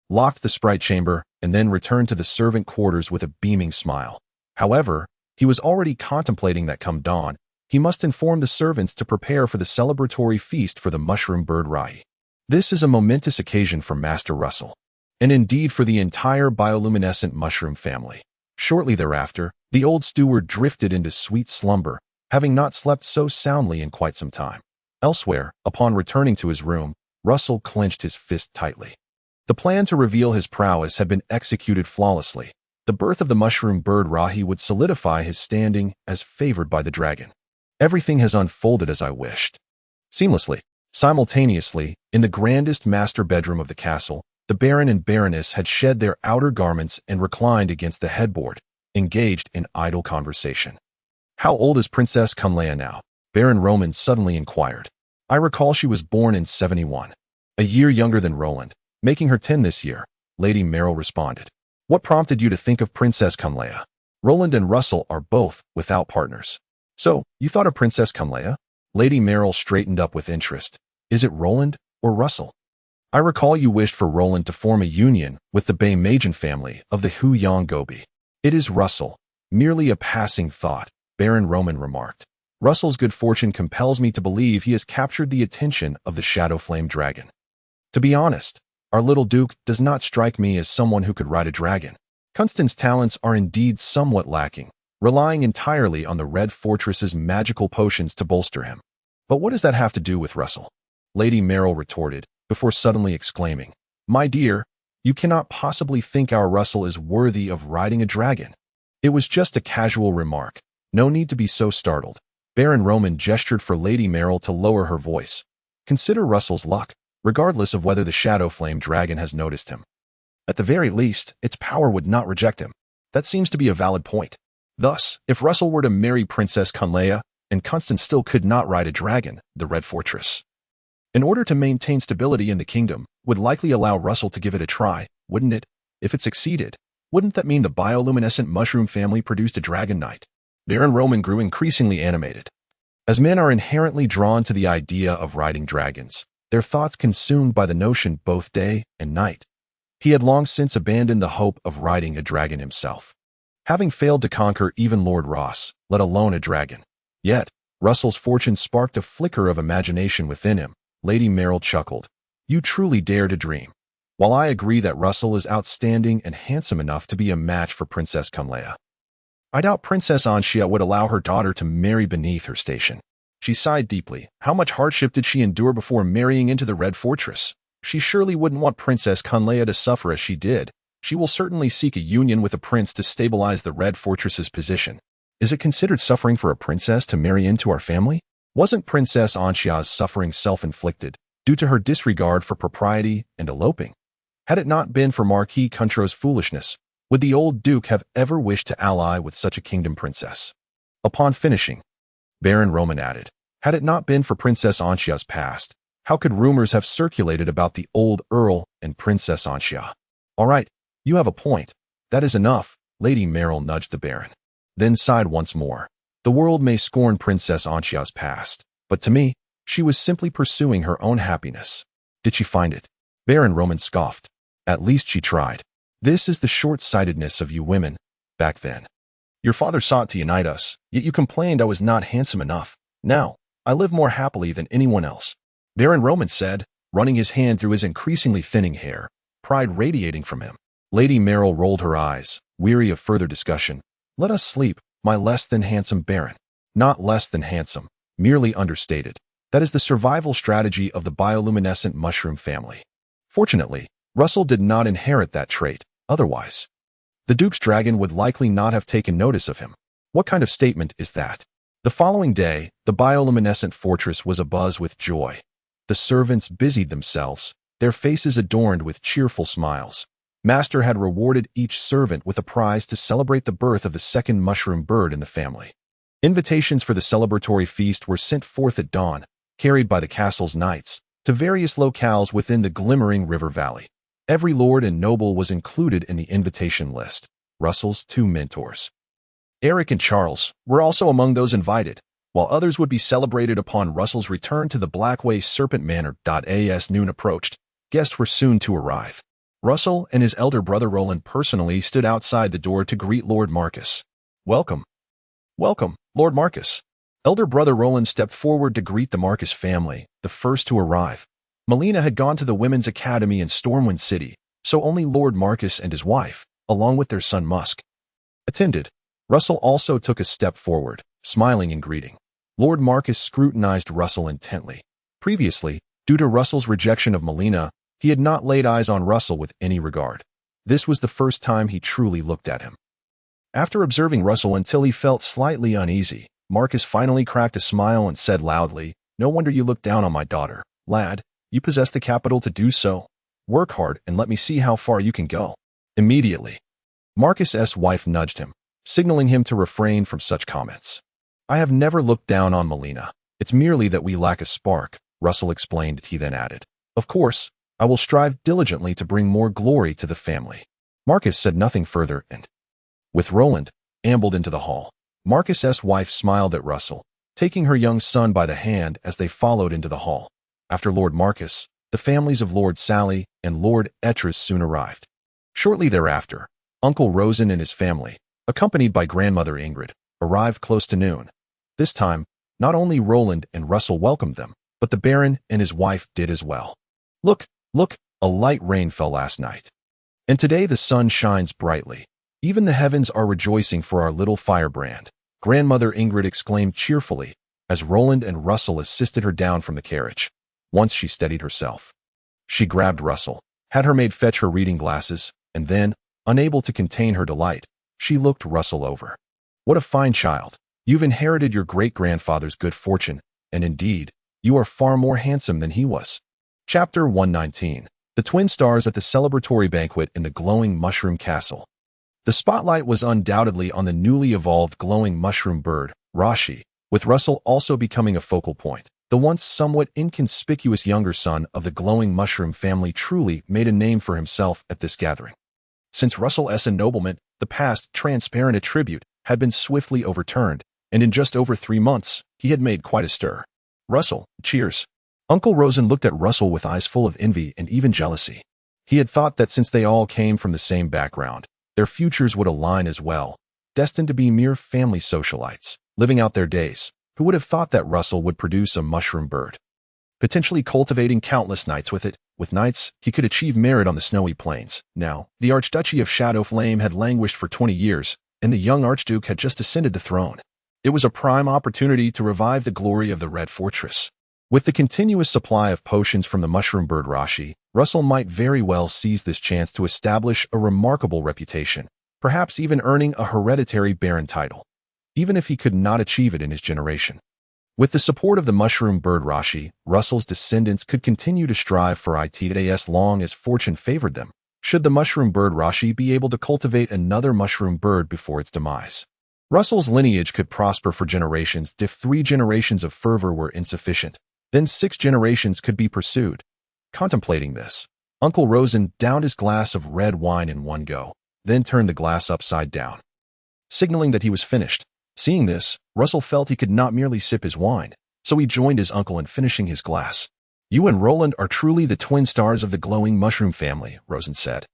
[SPEAKER 1] locked the sprite chamber and then returned to the servant quarters with a beaming smile. However, he was already contemplating that come dawn, he must inform the servants to prepare for the celebratory feast for the mushroom bird Rahi. This is a momentous occasion for Master Russell, and indeed for the entire bioluminescent mushroom family. Shortly thereafter, the old steward drifted into sweet slumber, having not slept so soundly in quite some time. Elsewhere, upon returning to his room, Russell clenched his fist tightly. The plan to reveal his prowess had been executed flawlessly. The birth of the mushroom bird Rahi would solidify his standing as favored by the dragon. Everything has unfolded as I wished. Seamlessly. Simultaneously, in the grandest master bedroom of the castle, the Baron and Baroness had shed their outer garments and reclined against the headboard, engaged in idle conversation. "How old is Princess Kunlea now?" Baron Roman suddenly inquired. "I recall she was born in 71. A year younger than Roland, making her 10 this year," Lady Merrill responded. "What prompted you to think of Princess Kunlea? Roland and Russell are both without partners." "So, you thought of Princess Kunlea?" Lady Merrill straightened up with interest. "Is it Roland, or Russell? I recall you wished for Roland to form a union with the Baymagen family of the Huyang Gobi. It is Russell, merely a passing thought, Baron Roman remarked. Russell's good fortune compels me to believe he has captured the attention of the Shadow Flame Dragon. To be honest, our little Duke does not strike me as someone who could ride a dragon. Constance's talents are indeed somewhat lacking, relying entirely on the Red Fortress's magical potions to bolster him. But what does that have to do with Russell? Lady Merrill retorted, before suddenly exclaiming, "My dear, you cannot possibly think our Russell is worthy of riding a dragon." It was just a casual remark. No need to be so startled. Baron Roman gestured for Lady Merrill to lower her voice. Consider Russell's luck, regardless of whether the Shadow Flame Dragon has noticed him. At the very least, its power would not reject him. That seems to be a valid point. Thus, if Russell were to marry Princess Conleia, and Constance still could not ride a dragon, the Red Fortress, in order to maintain stability in the kingdom, would likely allow Russell to give it a try, wouldn't it? If it succeeded, wouldn't that mean the bioluminescent mushroom family produced a dragon knight? Baron Roman grew increasingly animated. As men are inherently drawn to the idea of riding dragons, their thoughts consumed by the notion both day and night. He had long since abandoned the hope of riding a dragon himself, having failed to conquer even Lord Ross, let alone a dragon. Yet, Russell's fortune sparked a flicker of imagination within him. Lady Merrill chuckled. You truly dare to dream. While I agree that Russell is outstanding and handsome enough to be a match for Princess Conleia, I doubt Princess Anxia would allow her daughter to marry beneath her station. She sighed deeply. How much hardship did she endure before marrying into the Red Fortress? She surely wouldn't want Princess Conleia to suffer as she did. She will certainly seek a union with a prince to stabilize the Red Fortress's position. Is it considered suffering for a princess to marry into our family? Wasn't Princess Anxia's suffering self-inflicted, due to her disregard for propriety and eloping? Had it not been for Marquis Contro's foolishness, would the old Duke have ever wished to ally with such a kingdom princess? Upon finishing, Baron Roman added, had it not been for Princess Anxia's past, how could rumors have circulated about the old Earl and Princess Anxia? All right, you have a point. That is enough, Lady Merrill nudged the Baron. Then sighed once more. The world may scorn Princess Anxia's past, but to me, she was simply pursuing her own happiness. Did she find it? Baron Roman scoffed. At least she tried. This is the short-sightedness of you women, back then. Your father sought to unite us, yet you complained I was not handsome enough. Now, I live more happily than anyone else. Baron Roman said, running his hand through his increasingly thinning hair, pride radiating from him. Lady Merrill rolled her eyes, weary of further discussion. Let us sleep, my less-than-handsome Baron. Not less than handsome, merely understated. That is the survival strategy of the bioluminescent mushroom family. Fortunately, Russell did not inherit that trait, otherwise, the Duke's dragon would likely not have taken notice of him. What kind of statement is that? The following day, the bioluminescent fortress was abuzz with joy. The servants busied themselves, their faces adorned with cheerful smiles. Master had rewarded each servant with a prize to celebrate the birth of the second mushroom bird in the family. Invitations for the celebratory feast were sent forth at dawn, carried by the castle's knights, to various locales within the glimmering river valley. Every lord and noble was included in the invitation list. Russell's two mentors, Eric and Charles, were also among those invited, while others would be celebrated upon Russell's return to the Blackway Serpent Manor. As noon approached, guests were soon to arrive. Russell and his elder brother Roland personally stood outside the door to greet Lord Marcus. Welcome. Welcome, Lord Marcus. Elder brother Roland stepped forward to greet the Marcus family, the first to arrive. Melina had gone to the Women's Academy in Stormwind City, so only Lord Marcus and his wife, along with their son Musk, attended. Russell also took a step forward, smiling in greeting. Lord Marcus scrutinized Russell intently. Previously, due to Russell's rejection of Melina, he had not laid eyes on Russell with any regard. This was the first time he truly looked at him. After observing Russell until he felt slightly uneasy, Marcus finally cracked a smile and said loudly, "No wonder you look down on my daughter. Lad, you possess the capital to do so. Work hard and let me see how far you can go." Immediately, Marcus's wife nudged him, signaling him to refrain from such comments. "I have never looked down on Melina. It's merely that we lack a spark," Russell explained. He then added, "Of course, I will strive diligently to bring more glory to the family." Marcus said nothing further and, with Roland, ambled into the hall. Marcus's wife smiled at Russell, taking her young son by the hand as they followed into the hall. After Lord Marcus, the the families of Lord Sally and Lord Etris soon arrived. Shortly thereafter, Uncle Rosen and his family, accompanied by grandmother Ingrid, arrived close to noon. This time, not only Roland and Russell welcomed them, but the Baron and his wife did as well. Look, look, a light rain fell last night. And today the sun shines brightly. Even the heavens are rejoicing for our little firebrand, grandmother Ingrid exclaimed cheerfully as Roland and Russell assisted her down from the carriage. Once she steadied herself, she grabbed Russell, had her maid fetch her reading glasses, and then, unable to contain her delight, she looked Russell over. What a fine child. You've inherited your great-grandfather's good fortune, and indeed, you are far more handsome than he was. Chapter 119. The twin stars at the celebratory banquet in the glowing mushroom castle. The spotlight was undoubtedly on the newly evolved glowing mushroom bird, Rashi, with Russell also becoming a focal point. The once somewhat inconspicuous younger son of the glowing mushroom family truly made a name for himself at this gathering. Since Russell's ennoblement, the past transparent attribute had been swiftly overturned, and in just over 3 months, he had made quite a stir. Russell, cheers. Uncle Rosen looked at Russell with eyes full of envy and even jealousy. He had thought that since they all came from the same background, their futures would align as well, destined to be mere family socialites, living out their days. Who would have thought that Russell would produce a mushroom bird? Potentially cultivating countless nights with it. With nights, he could achieve merit on the snowy plains. Now, the Archduchy of Shadowflame had languished for 20 years, and the young Archduke had just ascended the throne. It was a prime opportunity to revive the glory of the Red Fortress. With the continuous supply of potions from the mushroom bird Rashi, Russell might very well seize this chance to establish a remarkable reputation, perhaps even earning a hereditary baron title, even if he could not achieve it in his generation. With the support of the mushroom bird Rashi, Russell's descendants could continue to strive for it as long as fortune favored them, should the mushroom bird Rashi be able to cultivate another mushroom bird before its demise. Russell's lineage could prosper for generations if 3 generations of fervor were insufficient. Then 6 generations could be pursued. Contemplating this, Uncle Rosen downed his glass of red wine in one go, then turned the glass upside down, signaling that he was finished. Seeing this, Russell felt he could not merely sip his wine, so he joined his uncle in finishing his glass. You and Roland are truly the twin stars of the glowing mushroom family, Rosen said,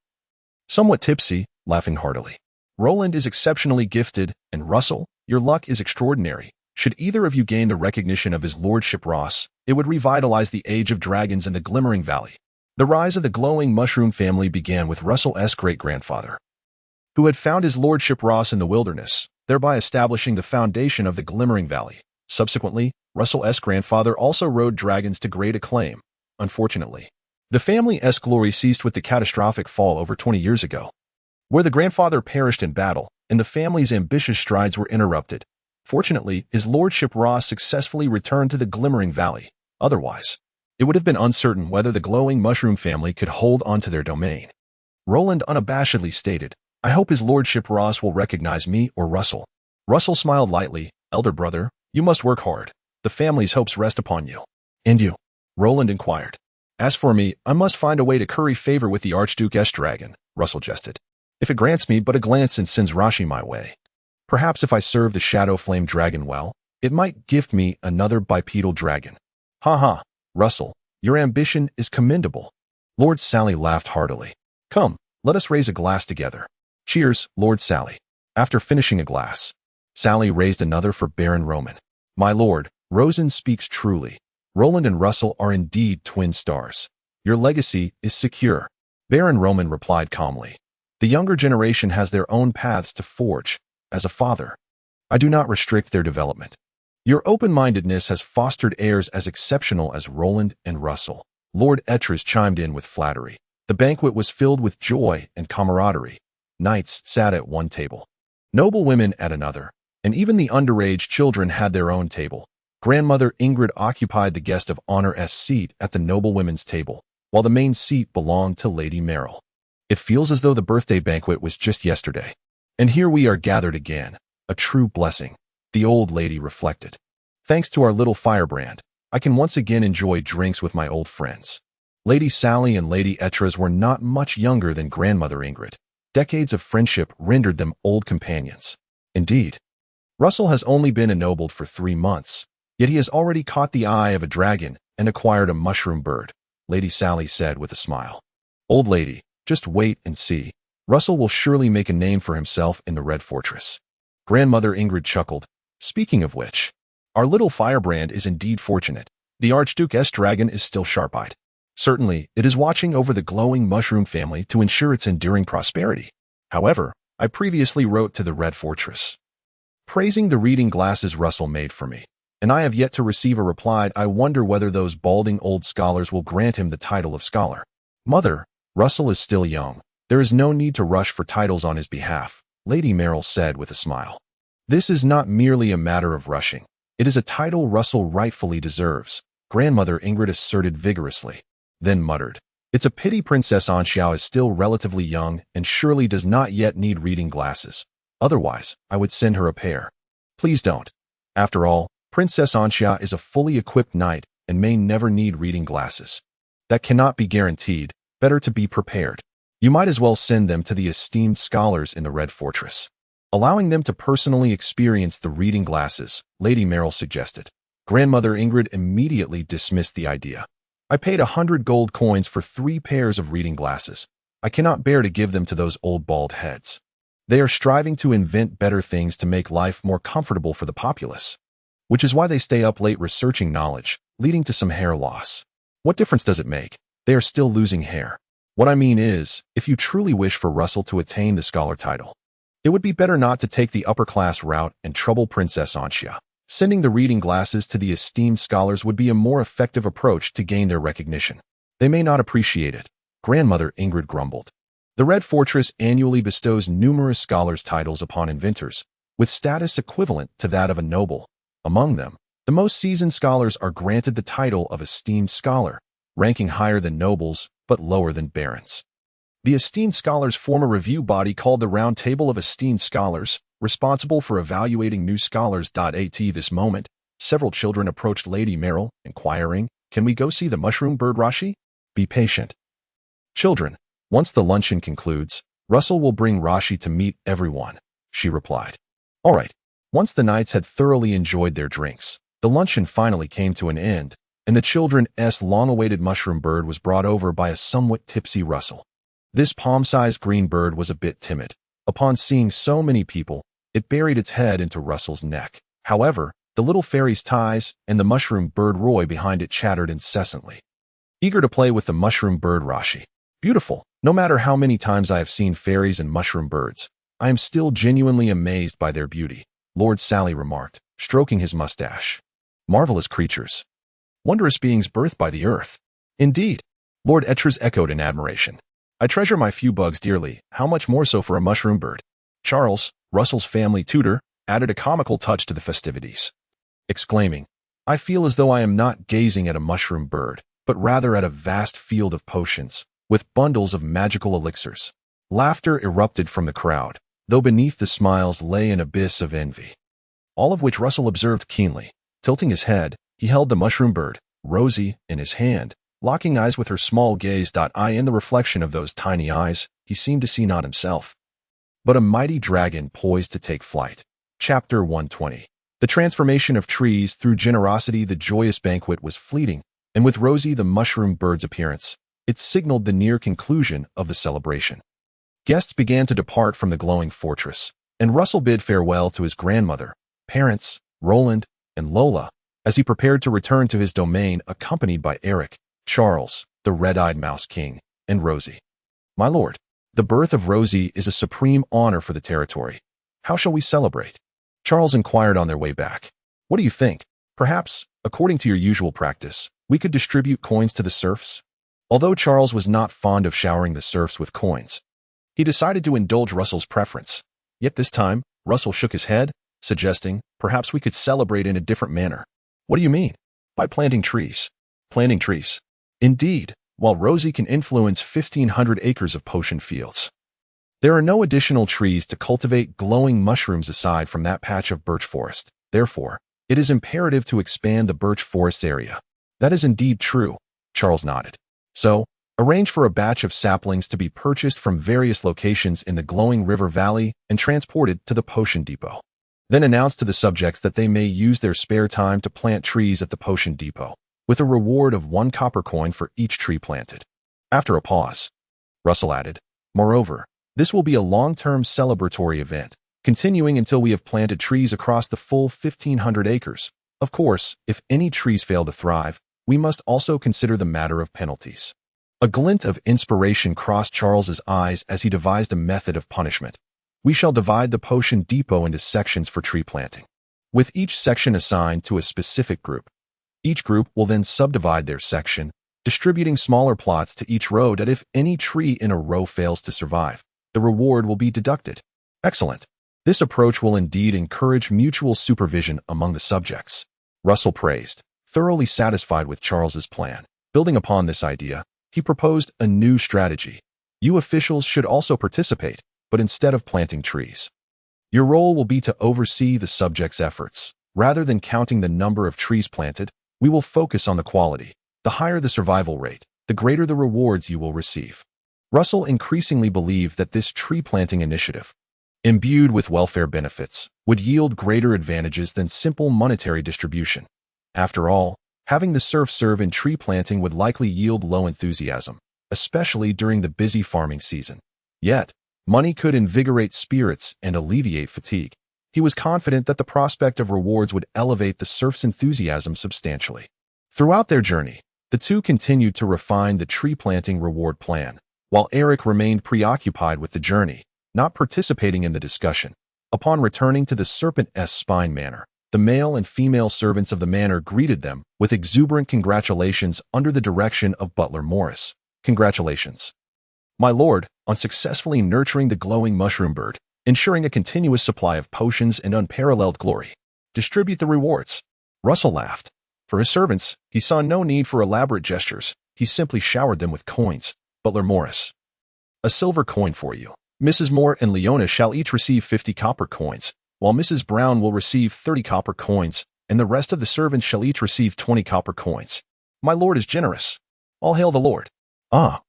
[SPEAKER 1] somewhat tipsy, laughing heartily. Roland is exceptionally gifted, and Russell, your luck is extraordinary. Should either of you gain the recognition of his lordship Ross, it would revitalize the age of dragons in the Glimmering Valley. The rise of the glowing mushroom family began with Russell's great-grandfather, who had found his lordship Ross in the wilderness, thereby establishing the foundation of the Glimmering Valley. Subsequently, Russell's grandfather also rode dragons to great acclaim. Unfortunately, the family's glory ceased with the catastrophic fall over 20 years ago, where the grandfather perished in battle, and the family's ambitious strides were interrupted. Fortunately, his lordship Ross successfully returned to the Glimmering Valley. Otherwise, it would have been uncertain whether the glowing mushroom family could hold onto their domain. Roland unabashedly stated, I hope his lordship Ross will recognize me or Russell. Russell smiled lightly. Elder brother, you must work hard. The family's hopes rest upon you. And you? Roland inquired. As for me, I must find a way to curry favor with the Archduke's dragon, Russell jested. If it grants me but a glance and sends Rashi my way. Perhaps if I serve the Shadow Flame dragon well, it might gift me another bipedal dragon. Ha ha, Russell, your ambition is commendable. Lord Sally laughed heartily. Come, let us raise a glass together. Cheers, Lord Sally. After finishing a glass, Sally raised another for Baron Roman. My lord, Rosen speaks truly. Roland and Russell are indeed twin stars. Your legacy is secure. Baron Roman replied calmly. The younger generation has their own paths to forge. As a father, I do not restrict their development. Your open-mindedness has fostered heirs as exceptional as Roland and Russell. Lord Etris chimed in with flattery. The banquet was filled with joy and camaraderie. Knights sat at one table, noble women at another, and even the underage children had their own table. Grandmother Ingrid occupied the guest of honor's seat at the noble women's table, while the main seat belonged to Lady Merrill. It feels as though the birthday banquet was just yesterday. And here we are gathered again, a true blessing, the old lady reflected. Thanks to our little firebrand, I can once again enjoy drinks with my old friends. Lady Sally and Lady Etras were not much younger than Grandmother Ingrid. Decades of friendship rendered them old companions. Indeed, Russell has only been ennobled for 3 months, yet he has already caught the eye of a dragon and acquired a mushroom bird. Lady Sally said with a smile. Old lady, just wait and see. Russell will surely make a name for himself in the Red Fortress. Grandmother Ingrid chuckled. Speaking of which, our little firebrand is indeed fortunate. The Archduke's dragon is still sharp-eyed. Certainly, it is watching over the glowing mushroom family to ensure its enduring prosperity. However, I previously wrote to the Red Fortress, praising the reading glasses Russell made for me, and I have yet to receive a reply. I wonder whether those balding old scholars will grant him the title of scholar. Mother, Russell is still young. There is no need to rush for titles on his behalf, Lady Merrill said with a smile. This is not merely a matter of rushing. It is a title Russell rightfully deserves, Grandmother Ingrid asserted vigorously, then muttered. It's a pity Princess Anxiao is still relatively young and surely does not yet need reading glasses. Otherwise, I would send her a pair. Please don't. After all, Princess Anxiao is a fully equipped knight and may never need reading glasses. That cannot be guaranteed. Better to be prepared. You might as well send them to the esteemed scholars in the Red Fortress, allowing them to personally experience the reading glasses, Lady Merrill suggested. Grandmother Ingrid immediately dismissed the idea. I paid 100 gold coins for 3 pairs of reading glasses. I cannot bear to give them to those old bald heads. They are striving to invent better things to make life more comfortable for the populace, which is why they stay up late researching knowledge, leading to some hair loss. What difference does it make? They are still losing hair. What I mean is, if you truly wish for Russell to attain the scholar title, it would be better not to take the upper-class route and trouble Princess Anxia. Sending the reading glasses to the esteemed scholars would be a more effective approach to gain their recognition. They may not appreciate it, Grandmother Ingrid grumbled. The Red Fortress annually bestows numerous scholars' titles upon inventors, with status equivalent to that of a noble. Among them, the most seasoned scholars are granted the title of esteemed scholar, ranking higher than nobles, but lower than barons. The esteemed scholars form a review body called the Round Table of Esteemed Scholars, responsible for evaluating new scholars. At this moment, several children approached Lady Merrill, inquiring, Can we go see the mushroom bird Rashi? Be patient. Children, once the luncheon concludes, Russell will bring Rashi to meet everyone, she replied. All right. Once the knights had thoroughly enjoyed their drinks, the luncheon finally came to an end, and the children's long-awaited mushroom bird was brought over by a somewhat tipsy Russell. This palm-sized green bird was a bit timid. Upon seeing so many people, it buried its head into Russell's neck. However, the little fairy's ties and the mushroom bird Roy behind it chattered incessantly, eager to play with the mushroom bird Rashi. Beautiful. No matter how many times I have seen fairies and mushroom birds, I am still genuinely amazed by their beauty, Lord Sally remarked, stroking his mustache. Marvelous creatures. Wondrous beings birthed by the earth. Indeed, Lord Etches echoed in admiration. I treasure my few bugs dearly, how much more so for a mushroom bird. Charles, Russell's family tutor, added a comical touch to the festivities, exclaiming, I feel as though I am not gazing at a mushroom bird, but rather at a vast field of potions, with bundles of magical elixirs. Laughter erupted from the crowd, though beneath the smiles lay an abyss of envy, all of which Russell observed keenly. Tilting his head, he held the mushroom bird, Rosie, in his hand, locking eyes with her small gaze. In the reflection of those tiny eyes, he seemed to see not himself, but a mighty dragon poised to take flight. Chapter 120. The transformation of trees through generosity. The joyous banquet was fleeting, and with Rosie the mushroom bird's appearance, it signaled the near conclusion of the celebration. Guests began to depart from the glowing fortress, and Russell bid farewell to his grandmother, parents, Roland, and Lola, as he prepared to return to his domain accompanied by Eric, Charles, the red-eyed mouse king, and Rosie. My lord, the birth of Rosie is a supreme honor for the territory. How shall we celebrate? Charles inquired on their way back. What do you think? Perhaps, according to your usual practice, we could distribute coins to the serfs? Although Charles was not fond of showering the serfs with coins, he decided to indulge Russell's preference. Yet this time, Russell shook his head, suggesting, perhaps we could celebrate in a different manner. What do you mean? By planting trees. Planting trees. Indeed, while Rosie can influence 1,500 acres of potion fields, there are no additional trees to cultivate glowing mushrooms aside from that patch of birch forest. Therefore, it is imperative to expand the birch forest area. That is indeed true, Charles nodded. So, arrange for a batch of saplings to be purchased from various locations in the glowing river valley and transported to the potion depot. Then announce to the subjects that they may use their spare time to plant trees at the potion depot. with a reward of 1 copper coin for each tree planted. After a pause, Russell added, "Moreover, this will be a long-term celebratory event, continuing until we have planted trees across the full 1,500 acres. Of course, if any trees fail to thrive, we must also consider the matter of penalties." A glint of inspiration crossed Charles's eyes as he devised a method of punishment. "We shall divide the potion depot into sections for tree planting, with each section assigned to a specific group. Each group will then subdivide their section, distributing smaller plots to each row that if any tree in a row fails to survive, the reward will be deducted." Excellent. This approach will indeed encourage mutual supervision among the subjects, Russell praised, thoroughly satisfied with Charles's plan. Building upon this idea, he proposed a new strategy. "You officials should also participate, but instead of planting trees, your role will be to oversee the subjects' efforts. Rather than counting the number of trees planted, we will focus on the quality. The higher the survival rate, the greater the rewards you will receive." Russell increasingly believed that this tree planting initiative, imbued with welfare benefits, would yield greater advantages than simple monetary distribution. After all, having the serf serve in tree planting would likely yield low enthusiasm, especially during the busy farming season. Yet, money could invigorate spirits and alleviate fatigue. He was confident that the prospect of rewards would elevate the serfs' enthusiasm substantially. Throughout their journey, the two continued to refine the tree planting reward plan, while Eric remained preoccupied with the journey, not participating in the discussion. Upon returning to the Serpent's Spine Manor, the male and female servants of the manor greeted them with exuberant congratulations under the direction of Butler Morris. "Congratulations, my lord, on successfully nurturing the glowing mushroom bird, ensuring a continuous supply of potions and unparalleled glory. Distribute the rewards." Russell laughed. For his servants, he saw no need for elaborate gestures. He simply showered them with coins. "Butler Morris, a silver coin for you. Mrs. Moore and Leona shall each receive 50 copper coins, while Mrs. Brown will receive 30 copper coins, and the rest of the servants shall each receive 20 copper coins. My lord is generous. All hail the Lord." "Ah,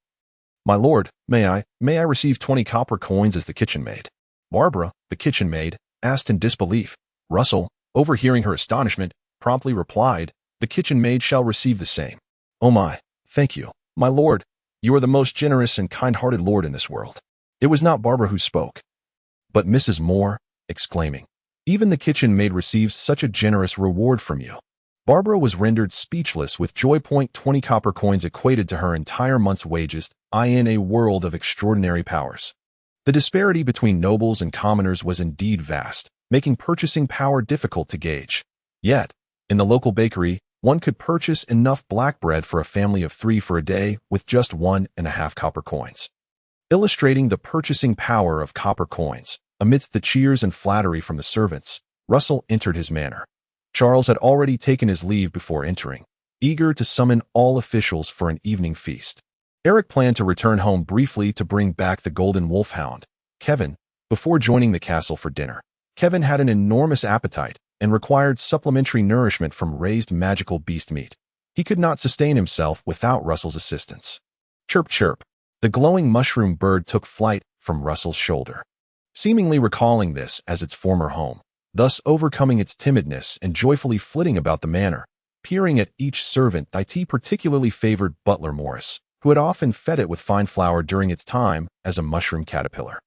[SPEAKER 1] my lord, may I receive 20 copper coins as the kitchen maid?" Barbara, the kitchen maid, asked in disbelief. Russell, overhearing her astonishment, promptly replied, "The kitchen maid shall receive the same." "Oh my, thank you, my lord. You are the most generous and kind-hearted lord in this world." It was not Barbara who spoke, but Mrs. Moore, exclaiming, "Even the kitchen maid receives such a generous reward from you." Barbara was rendered speechless with joy. 20 copper coins equated to her entire month's wages in a world of extraordinary powers. The disparity between nobles and commoners was indeed vast, making purchasing power difficult to gauge. Yet, in the local bakery, one could purchase enough black bread for a family of 3 for a day with just 1.5 copper coins. Illustrating the purchasing power of copper coins, amidst the cheers and flattery from the servants, Russell entered his manor. Charles had already taken his leave before entering, eager to summon all officials for an evening feast. Eric planned to return home briefly to bring back the golden wolfhound, Kevin, before joining the castle for dinner. Kevin had an enormous appetite and required supplementary nourishment from raised magical beast meat. He could not sustain himself without Russell's assistance. Chirp chirp. The glowing mushroom bird took flight from Russell's shoulder, seemingly recalling this as its former home, thus overcoming its timidness and joyfully flitting about the manor, peering at each servant. It particularly favored Butler Morris, who had often fed it with fine flour during its time as a mushroom caterpillar.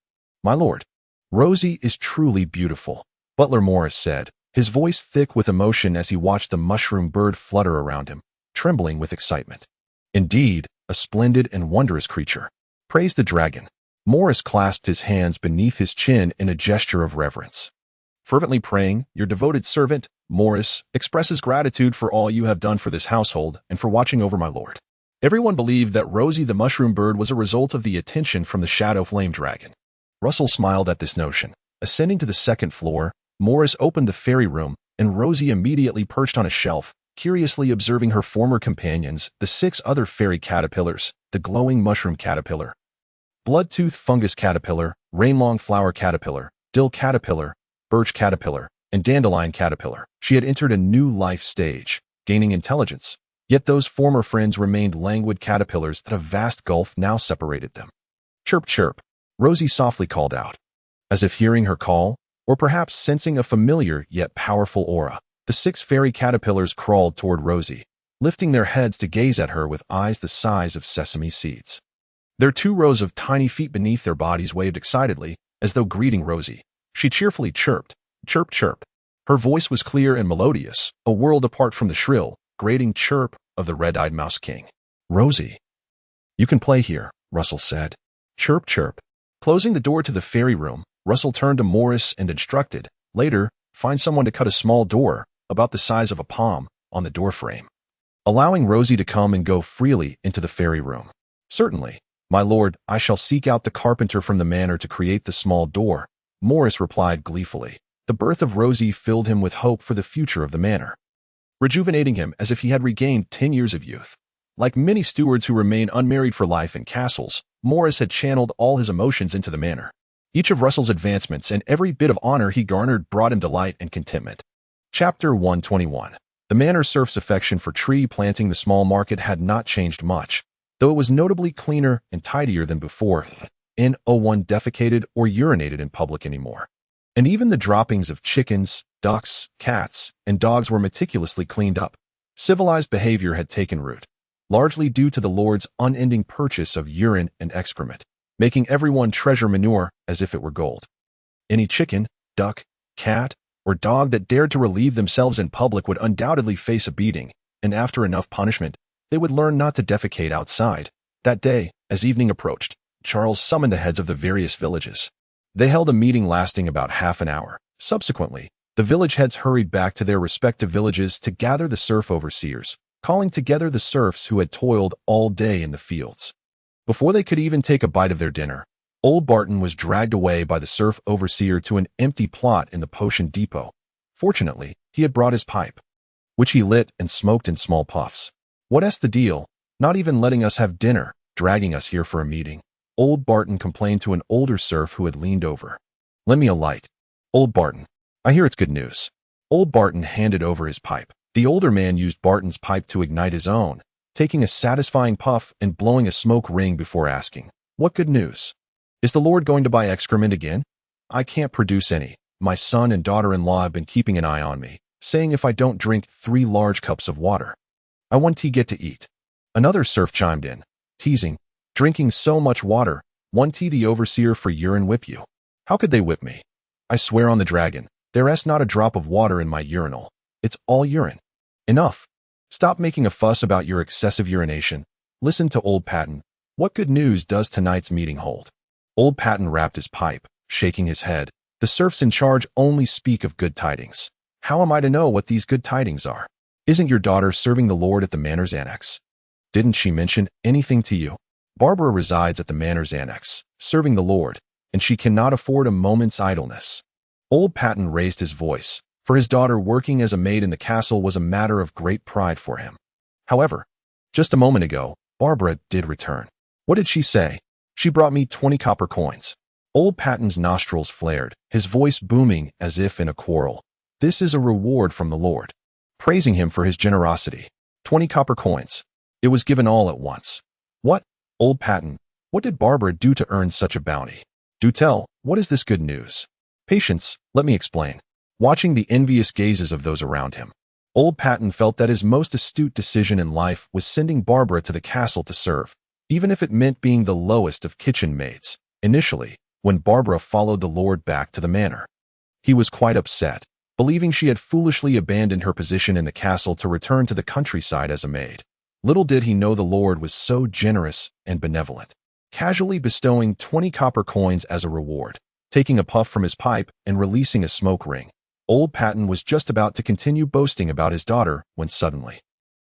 [SPEAKER 1] "My lord, Rosie is truly beautiful," Butler Morris said, his voice thick with emotion as he watched the mushroom bird flutter around him, trembling with excitement. "Indeed, a splendid and wondrous creature. Praise the dragon." Morris clasped his hands beneath his chin in a gesture of reverence. "Fervently praying, your devoted servant, Morris, expresses gratitude for all you have done for this household and for watching over my lord." Everyone believed that Rosie the mushroom bird was a result of the attention from the shadow flame dragon. Russell smiled at this notion. Ascending to the second floor, Morris opened the fairy room, and Rosie immediately perched on a shelf, curiously observing her former companions, the 6 other fairy caterpillars, the glowing mushroom caterpillar, bloodtooth fungus caterpillar, rainlong flower caterpillar, dill caterpillar, birch caterpillar, and dandelion caterpillar. She had entered a new life stage, gaining intelligence, yet those former friends remained languid caterpillars that a vast gulf now separated them. "Chirp chirp," Rosie softly called out. As if hearing her call, or perhaps sensing a familiar yet powerful aura, the 6 fairy caterpillars crawled toward Rosie, lifting their heads to gaze at her with eyes the size of sesame seeds. Their 2 rows of tiny feet beneath their bodies waved excitedly, as though greeting Rosie. She cheerfully chirped, chirp, chirp. Her voice was clear and melodious, a world apart from the shrill, grating chirp of the red-eyed Mouse King. Rosie, you can play here, Russell said. Chirp, chirp. Closing the door to the fairy room, Russell turned to Morris and instructed, later, find someone to cut a small door, about the size of a palm, on the doorframe, allowing Rosie to come and go freely into the fairy room. Certainly, my lord, I shall seek out the carpenter from the manor to create the small door, Morris replied gleefully. The birth of Rosie filled him with hope for the future of the manor, rejuvenating him as if he had regained 10 years of youth. Like many stewards who remain unmarried for life in castles, Morris had channeled all his emotions into the manor. Each of Russell's advancements and every bit of honor he garnered brought him delight and contentment. Chapter 121. The manor serf's affection for tree planting the small market had not changed much, though it was notably cleaner and tidier than before. No one defecated or urinated in public anymore. And even the droppings of chickens, ducks, cats, and dogs were meticulously cleaned up. Civilized behavior had taken root, largely due to the Lord's unending purchase of urine and excrement, making everyone treasure manure as if it were gold. Any chicken, duck, cat, or dog that dared to relieve themselves in public would undoubtedly face a beating, and after enough punishment, they would learn not to defecate outside. That day, as evening approached, Charles summoned the heads of the various villages. They held a meeting lasting about half an hour. Subsequently, the village heads hurried back to their respective villages to gather the serf overseers, calling together the serfs who had toiled all day in the fields. Before they could even take a bite of their dinner, old Barton was dragged away by the serf overseer to an empty plot in the potion depot. Fortunately, he had brought his pipe, which he lit and smoked in small puffs. What's the deal? Not even letting us have dinner, dragging us here for a meeting. Old Barton complained to an older serf who had leaned over. Lend me a light. Old Barton, I hear it's good news. Old Barton handed over his pipe. The older man used Barton's pipe to ignite his own, taking a satisfying puff and blowing a smoke ring before asking, what good news? Is the Lord going to buy excrement again? I can't produce any. My son and daughter-in-law have been keeping an eye on me, saying if I don't drink 3 large cups of water, I want to get to eat. Another serf chimed in, teasing, drinking so much water, one tea the overseer for urine whip you. How could they whip me? I swear on the dragon, there's not a drop of water in my urinal. It's all urine. Enough. Stop making a fuss about your excessive urination. Listen to Old Patton. What good news does tonight's meeting hold? Old Patton rapped his pipe, shaking his head. The serfs in charge only speak of good tidings. How am I to know what these good tidings are? Isn't your daughter serving the Lord at the manor's annex? Didn't she mention anything to you? Barbara resides at the manor's annex, serving the Lord, and she cannot afford a moment's idleness. Old Patton raised his voice, for his daughter working as a maid in the castle was a matter of great pride for him. However, just a moment ago, Barbara did return. What did she say? She brought me 20 copper coins. Old Patton's nostrils flared, his voice booming as if in a quarrel. This is a reward from the Lord, praising him for his generosity. 20 copper coins. It was given all at once. What? Old Patton, what did Barbara do to earn such a bounty? Do tell, what is this good news? Patience, let me explain. Watching the envious gazes of those around him, Old Patton felt that his most astute decision in life was sending Barbara to the castle to serve, even if it meant being the lowest of kitchen maids. Initially, when Barbara followed the Lord back to the manor, he was quite upset, believing she had foolishly abandoned her position in the castle to return to the countryside as a maid. Little did he know the Lord was so generous and benevolent, casually bestowing 20 copper coins as a reward. Taking a puff from his pipe and releasing a smoke ring, Old Patton was just about to continue boasting about his daughter when suddenly,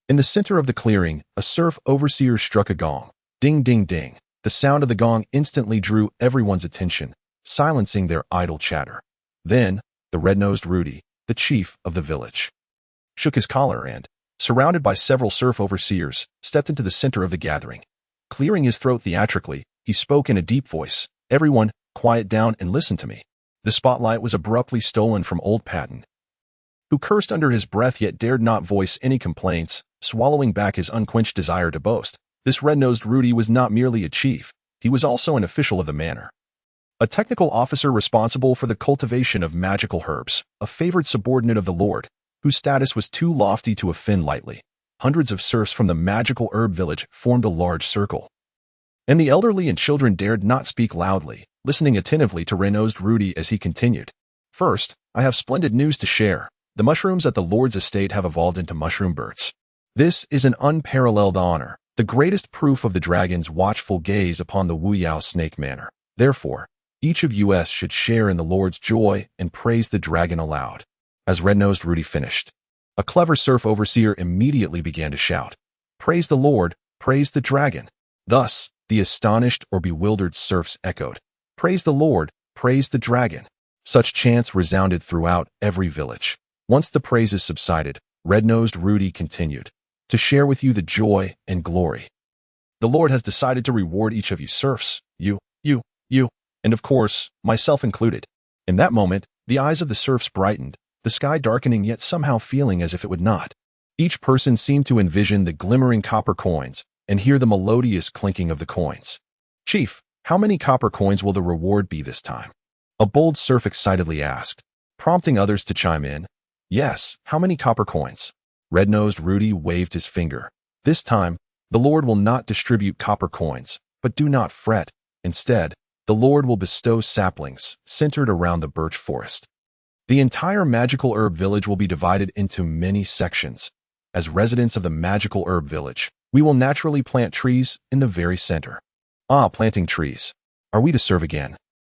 [SPEAKER 1] in the center of the clearing, a serf overseer struck a gong. Ding, ding, ding. The sound of the gong instantly drew everyone's attention, silencing their idle chatter. Then, the red-nosed Rudy, the chief of the village, shook his collar and, surrounded by several serf overseers, stepped into the center of the gathering. Clearing his throat theatrically, he spoke in a deep voice. Everyone, quiet down and listen to me. The spotlight was abruptly stolen from Old Patton, who cursed under his breath yet dared not voice any complaints, swallowing back his unquenched desire to boast. This red-nosed Rudy was not merely a chief, he was also an official of the manor, a technical officer responsible for the cultivation of magical herbs, a favored subordinate of the Lord, whose status was too lofty to offend lightly. hundreds of serfs from the magical herb village formed a large circle. And the elderly and children dared not speak loudly, listening attentively to Renaud's Rudy as he continued. First, I have splendid news to share. The mushrooms at the Lord's estate have evolved into mushroom birds. This is an unparalleled honor, the greatest proof of the dragon's watchful gaze upon the Wu Yao snake manor. Therefore, each of us should share in the Lord's joy and praise the dragon aloud. As Red-Nosed Rudy finished, a clever serf overseer immediately began to shout, "Praise the Lord, praise the dragon." Thus, the astonished or bewildered serfs echoed, "Praise the Lord, praise the dragon." Such chants resounded throughout every village. Once the praises subsided, Red-Nosed Rudy continued, "To share with you the joy and glory. The Lord has decided to reward each of you serfs, you, and of course, myself included." In that moment, the eyes of the serfs brightened, the sky darkening yet somehow feeling as if it would not. Each person seemed to envision the glimmering copper coins and hear the melodious clinking of the coins. "Chief, how many copper coins will the reward be this time?" A bold serf excitedly asked, prompting others to chime in. "Yes, how many copper coins?" Red-Nosed Rudy waved his finger. "This time, the Lord will not distribute copper coins, but do not fret. Instead, the Lord will bestow saplings centered around the birch forest. The entire magical herb village will be divided into many sections. As residents of the magical herb village, we will naturally plant trees in the very center." "Ah, planting trees. Are we to serve again?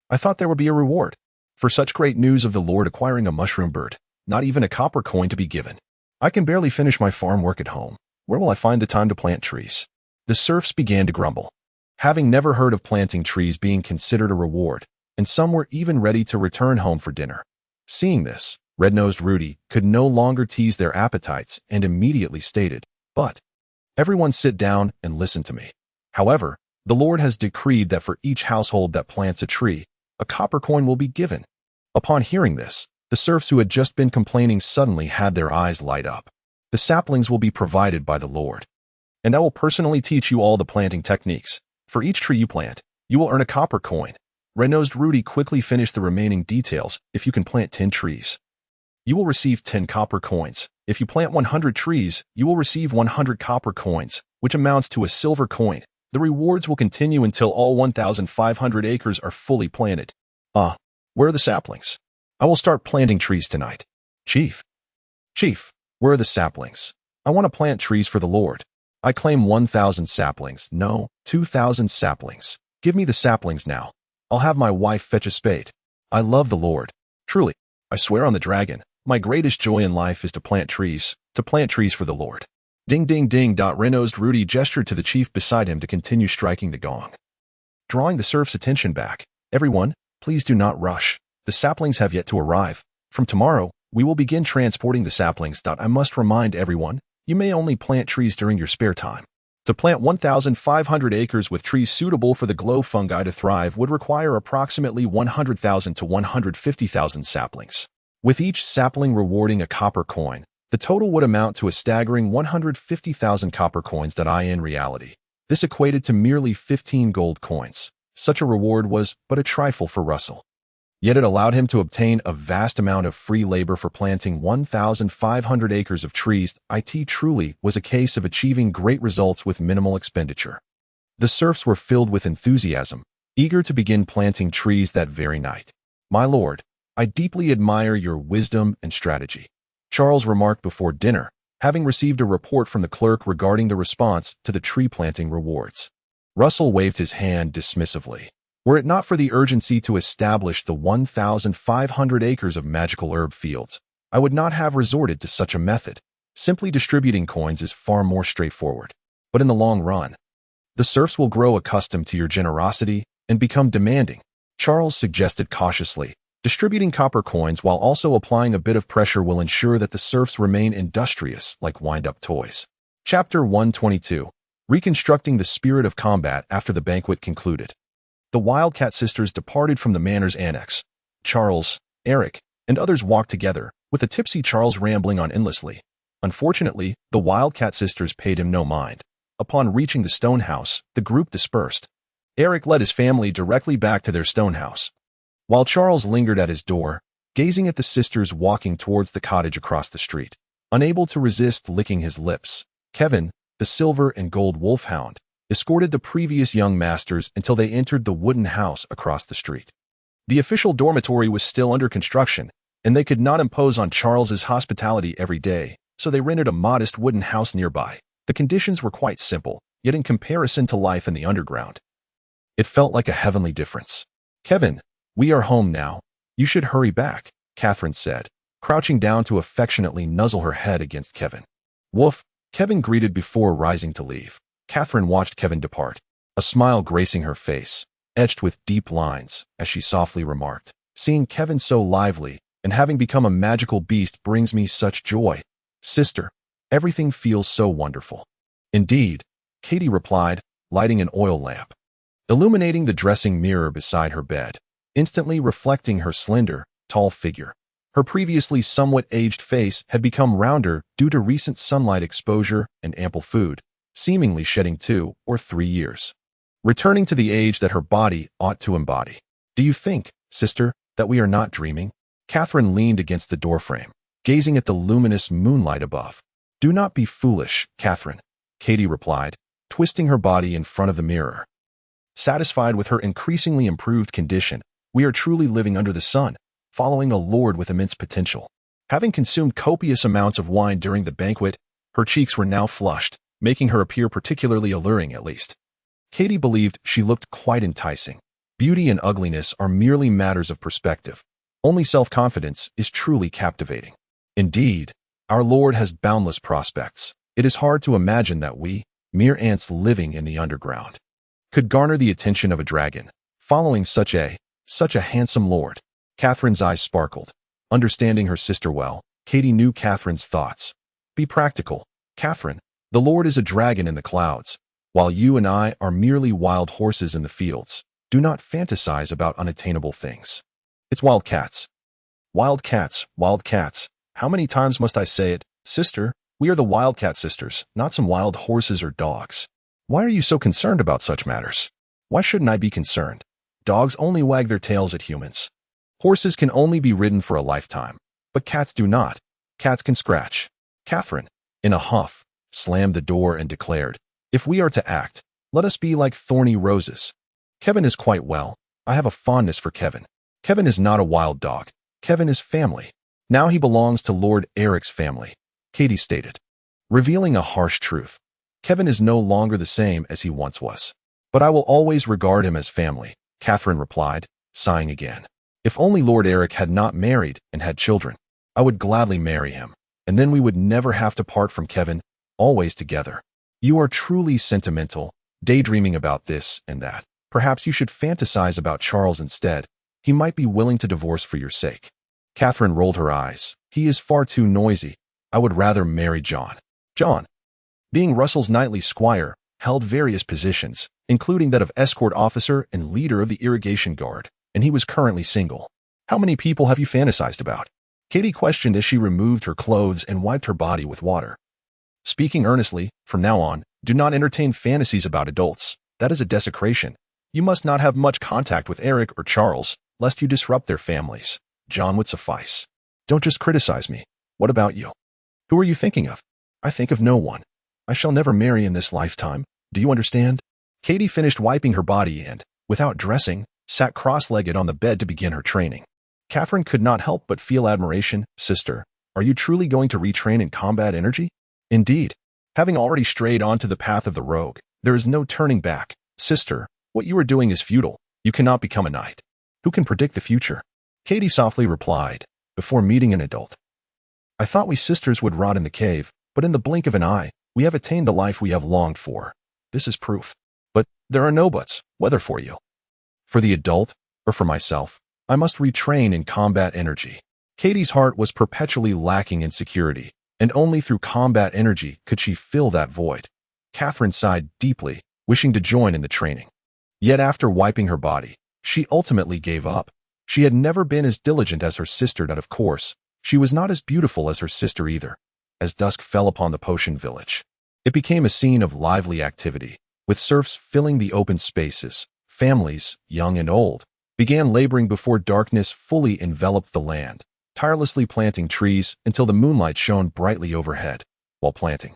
[SPEAKER 1] I thought there would be a reward. For such great news of the Lord acquiring a mushroom bird, not even a copper coin to be given. I can barely finish my farm work at home. Where will I find the time to plant trees?" The serfs began to grumble, having never heard of planting trees being considered a reward, and some were even ready to return home for dinner. Seeing this, Red-Nosed Rudy could no longer tease their appetites and immediately stated, "But everyone sit down and listen to me. However, the Lord has decreed that for each household that plants a tree, a copper coin will be given." Upon hearing this, the serfs who had just been complaining suddenly had their eyes light up. "The saplings will be provided by the Lord. And I will personally teach you all the planting techniques. For each tree you plant, you will earn a copper coin." Red-Nosed Rudy quickly finished the remaining details. "If you can plant 10 trees, you will receive 10 copper coins. If you plant 100 trees, you will receive 100 copper coins, which amounts to a silver coin. The rewards will continue until all 1,500 acres are fully planted." "Ah, where are the saplings? I will start planting trees tonight." Chief, where are the saplings? I want to plant trees for the Lord. I claim 1,000 saplings. No, 2,000 saplings. Give me the saplings now. I'll have my wife fetch a spade. I love the Lord. Truly, I swear on the dragon, my greatest joy in life is to plant trees for the Lord. Ding, ding, ding. Red-Nosed Rudy gestured to the chief beside him to continue striking the gong, drawing the serf's attention back. "Everyone, please do not rush. The saplings have yet to arrive. From tomorrow, we will begin transporting the saplings. I must remind everyone, you may only plant trees during your spare time. To plant 1,500 acres with trees suitable for the glow fungi to thrive would require approximately 100,000 to 150,000 saplings. With each sapling rewarding a copper coin, the total would amount to a staggering 150,000 copper coins. In reality, this equated to merely 15 gold coins. Such a reward was but a trifle for Russell. Yet it allowed him to obtain a vast amount of free labor for planting 1,500 acres of trees. It truly was a case of achieving great results with minimal expenditure. The serfs were filled with enthusiasm, eager to begin planting trees that very night. "My lord, I deeply admire your wisdom and strategy," Charles remarked before dinner, having received a report from the clerk regarding the response to the tree planting rewards. Russell waved his hand dismissively. "Were it not for the urgency to establish the 1,500 acres of magical herb fields, I would not have resorted to such a method. Simply distributing coins is far more straightforward. But in the long run, the serfs will grow accustomed to your generosity and become demanding," Charles suggested cautiously. "Distributing copper coins while also applying a bit of pressure will ensure that the serfs remain industrious like wind-up toys." Chapter 122. Reconstructing the spirit of combat after the banquet concluded. The Wildcat sisters departed from the manor's annex. Charles, Eric, and others walked together, with the tipsy Charles rambling on endlessly. Unfortunately, the Wildcat sisters paid him no mind. Upon reaching the stone house, the group dispersed. Eric led his family directly back to their stone house, while Charles lingered at his door, gazing at the sisters walking towards the cottage across the street. Unable to resist licking his lips, Kevin, the silver and gold wolfhound, escorted the previous young masters until they entered the wooden house across the street. The official dormitory was still under construction, and they could not impose on Charles's hospitality every day, so they rented a modest wooden house nearby. The conditions were quite simple, yet in comparison to life in the underground, it felt like a heavenly difference. "Kevin, we are home now. You should hurry back," Catherine said, crouching down to affectionately nuzzle her head against Kevin. "Woof," Kevin greeted before rising to leave. Catherine watched Kevin depart, a smile gracing her face, etched with deep lines, as she softly remarked, "Seeing Kevin so lively and having become a magical beast brings me such joy. Sister, everything feels so wonderful." "Indeed," Katie replied, lighting an oil lamp, illuminating the dressing mirror beside her bed, instantly reflecting her slender, tall figure. Her previously somewhat aged face had become rounder due to recent sunlight exposure and ample food, seemingly shedding 2 or 3 years, returning to the age that her body ought to embody. "Do you think, sister, that we are not dreaming?" Catherine leaned against the doorframe, gazing at the luminous moonlight above. "Do not be foolish, Catherine," Katie replied, twisting her body in front of the mirror. Satisfied with her increasingly improved condition, we are truly living under the sun, following a lord with immense potential. Having consumed copious amounts of wine during the banquet, her cheeks were now flushed, making her appear particularly alluring at least. Katie believed she looked quite enticing. Beauty and ugliness are merely matters of perspective. Only self-confidence is truly captivating. Indeed, our Lord has boundless prospects. It is hard to imagine that we, mere ants living in the underground, could garner the attention of a dragon, following such a handsome lord. Catherine's eyes sparkled. Understanding her sister well, Katie knew Catherine's thoughts. "Be practical, Catherine. The Lord is a dragon in the clouds, while you and I are merely wild horses in the fields. Do not fantasize about unattainable things. It's wild cats. Wild cats, wild cats. How many times must I say it? Sister, we are the Wildcat sisters, not some wild horses or dogs. Why are you so concerned about such matters? Why shouldn't I be concerned? Dogs only wag their tails at humans. Horses can only be ridden for a lifetime, but cats do not. Cats can scratch." Catherine, in a huff, slammed the door and declared, "If we are to act, let us be like thorny roses. Kevin is quite well. I have a fondness for Kevin. Kevin is not a wild dog. Kevin is family. Now he belongs to Lord Eric's family," Katie stated, revealing a harsh truth. "Kevin is no longer the same as he once was. But I will always regard him as family," Catherine replied, sighing again. "If only Lord Eric had not married and had children, I would gladly marry him, and then we would never have to part from Kevin, always together. You are truly sentimental, daydreaming about this and that. Perhaps you should fantasize about Charles instead. He might be willing to divorce for your sake." Catherine rolled her eyes. "He is far too noisy. I would rather marry John." John, being Russell's knightly squire, held various positions, including that of escort officer and leader of the irrigation guard, and he was currently single. "How many people have you fantasized about?" Katie questioned as she removed her clothes and wiped her body with water. Speaking earnestly, from now on, do not entertain fantasies about adults. That is a desecration. You must not have much contact with Eric or Charles, lest you disrupt their families. John would suffice. Don't just criticize me. What about you? Who are you thinking of? I think of no one. I shall never marry in this lifetime. Do you understand? Katie finished wiping her body and, without dressing, sat cross-legged on the bed to begin her training. Catherine could not help but feel admiration. "Sister, are you truly going to retrain in combat energy?" "Indeed. Having already strayed onto the path of the rogue, there is no turning back. Sister, what you are doing is futile. You cannot become a knight. Who can predict the future?" Katie softly replied, "Before meeting an adult. I thought we sisters would rot in the cave, but in the blink of an eye, we have attained the life we have longed for. This is proof. But there are no buts. Whether for you, for the adult, or for myself, I must retrain in combat energy." Katie's heart was perpetually lacking in security, and only through combat energy could she fill that void. Catherine sighed deeply, wishing to join in the training. Yet after wiping her body, she ultimately gave up. She had never been as diligent as her sister, and of course, she was not as beautiful as her sister either. As dusk fell upon the potion village, it became a scene of lively activity, with serfs filling the open spaces. Families, young and old, began laboring before darkness fully enveloped the land, tirelessly planting trees until the moonlight shone brightly overhead. While planting,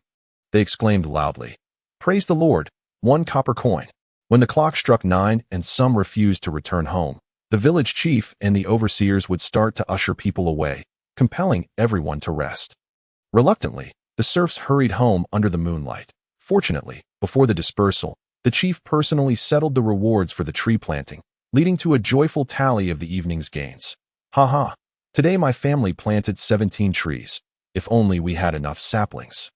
[SPEAKER 1] they exclaimed loudly. Praise the Lord, 1 copper coin. When the clock struck 9 and some refused to return home, the village chief and the overseers would start to usher people away, compelling everyone to rest. Reluctantly, the serfs hurried home under the moonlight. Fortunately, before the dispersal, the chief personally settled the rewards for the tree planting, leading to a joyful tally of the evening's gains. Ha ha! Today my family planted 17 trees. If only we had enough saplings.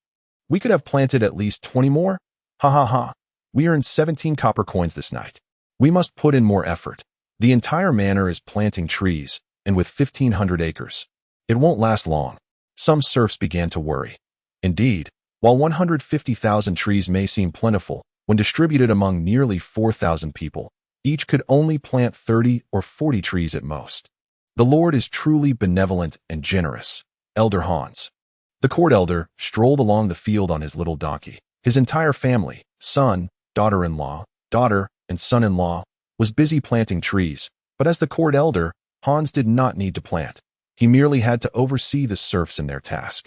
[SPEAKER 1] We could have planted at least 20 more? Ha ha ha! We earned 17 copper coins this night. We must put in more effort. The entire manor is planting trees, and with 1,500 acres, it won't last long. Some serfs began to worry. Indeed, while 150,000 trees may seem plentiful, when distributed among nearly 4,000 people, each could only plant 30 or 40 trees at most. The Lord is truly benevolent and generous. Elder Hans, the court elder, strolled along the field on his little donkey. His entire family, son, daughter-in-law, daughter, and son-in-law, was busy planting trees, but as the court elder, Hans did not need to plant. He merely had to oversee the serfs in their task,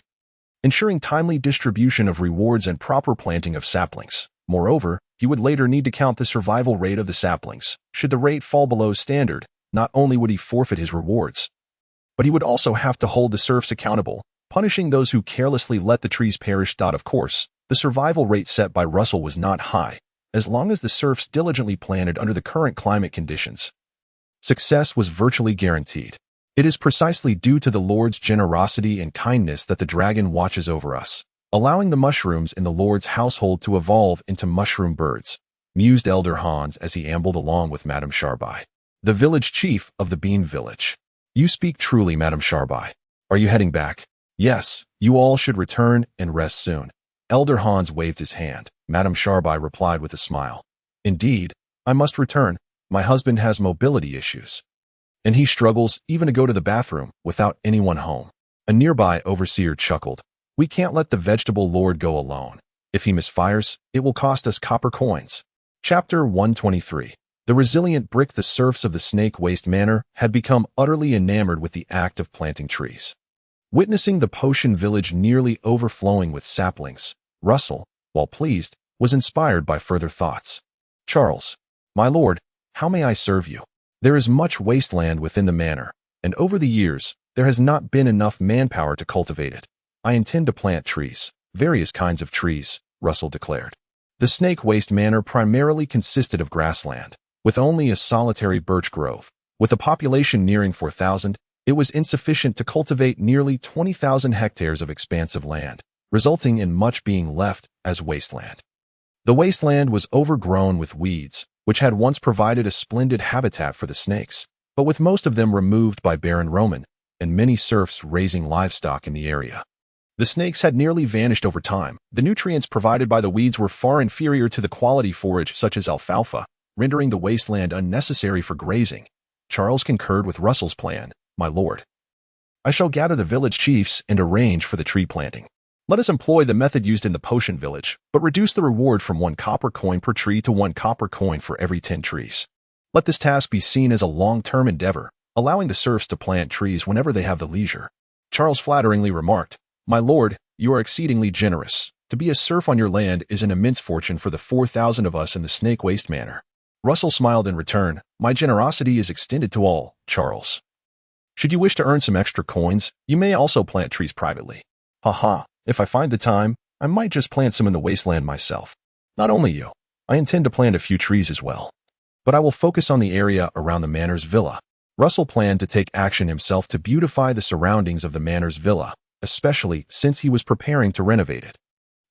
[SPEAKER 1] ensuring timely distribution of rewards and proper planting of saplings. Moreover, he would later need to count the survival rate of the saplings. Should the rate fall below standard, not only would he forfeit his rewards, but he would also have to hold the serfs accountable, punishing those who carelessly let the trees perish. Of course, the survival rate set by Russell was not high, as long as the serfs diligently planted under the current climate conditions. Success was virtually guaranteed. It is precisely due to the Lord's generosity and kindness that the dragon watches over us, allowing the mushrooms in the Lord's household to evolve into mushroom birds, mused Elder Hans as he ambled along with Madame Sharbai, the village chief of the Bean Village. You speak truly, Madame Sharbai. Are you heading back? Yes, you all should return and rest soon. Elder Hans waved his hand. Madame Sharbai replied with a smile. Indeed, I must return. My husband has mobility issues, and he struggles even to go to the bathroom without anyone home. A nearby overseer chuckled. We can't let the vegetable lord go alone. If he misfires, it will cost us copper coins. Chapter 123. The resilient brick. The serfs of the Snake Waste Manor had become utterly enamored with the act of planting trees. Witnessing the potion village nearly overflowing with saplings, Russell, while pleased, was inspired by further thoughts. Charles, my lord, how may I serve you? There is much wasteland within the manor, and over the years, there has not been enough manpower to cultivate it. I intend to plant trees, various kinds of trees, Russell declared. The Snake Waste Manor primarily consisted of grassland, with only a solitary birch grove. With a population nearing 4,000, it was insufficient to cultivate nearly 20,000 hectares of expansive land, resulting in much being left as wasteland. The wasteland was overgrown with weeds, which had once provided a splendid habitat for the snakes, but with most of them removed by Baron Roman and many serfs raising livestock in the area. The snakes had nearly vanished over time. The nutrients provided by the weeds were far inferior to the quality forage such as alfalfa, rendering the wasteland unnecessary for grazing. Charles concurred with Russell's plan. My lord, I shall gather the village chiefs and arrange for the tree planting. Let us employ the method used in the potion village, but reduce the reward from 1 copper coin per tree to 1 copper coin for every 10 trees. Let this task be seen as a long-term endeavor, allowing the serfs to plant trees whenever they have the leisure. Charles flatteringly remarked, My lord, you are exceedingly generous. To be a serf on your land is an immense fortune for the 4,000 of us in the Snake Waste Manor. Russell smiled in return. My generosity is extended to all, Charles. Should you wish to earn some extra coins, you may also plant trees privately. Ha. If I find the time, I might just plant some in the wasteland myself. Not only you, I intend to plant a few trees as well. But I will focus on the area around the manor's villa. Russell planned to take action himself to beautify the surroundings of the manor's villa, especially since he was preparing to renovate it.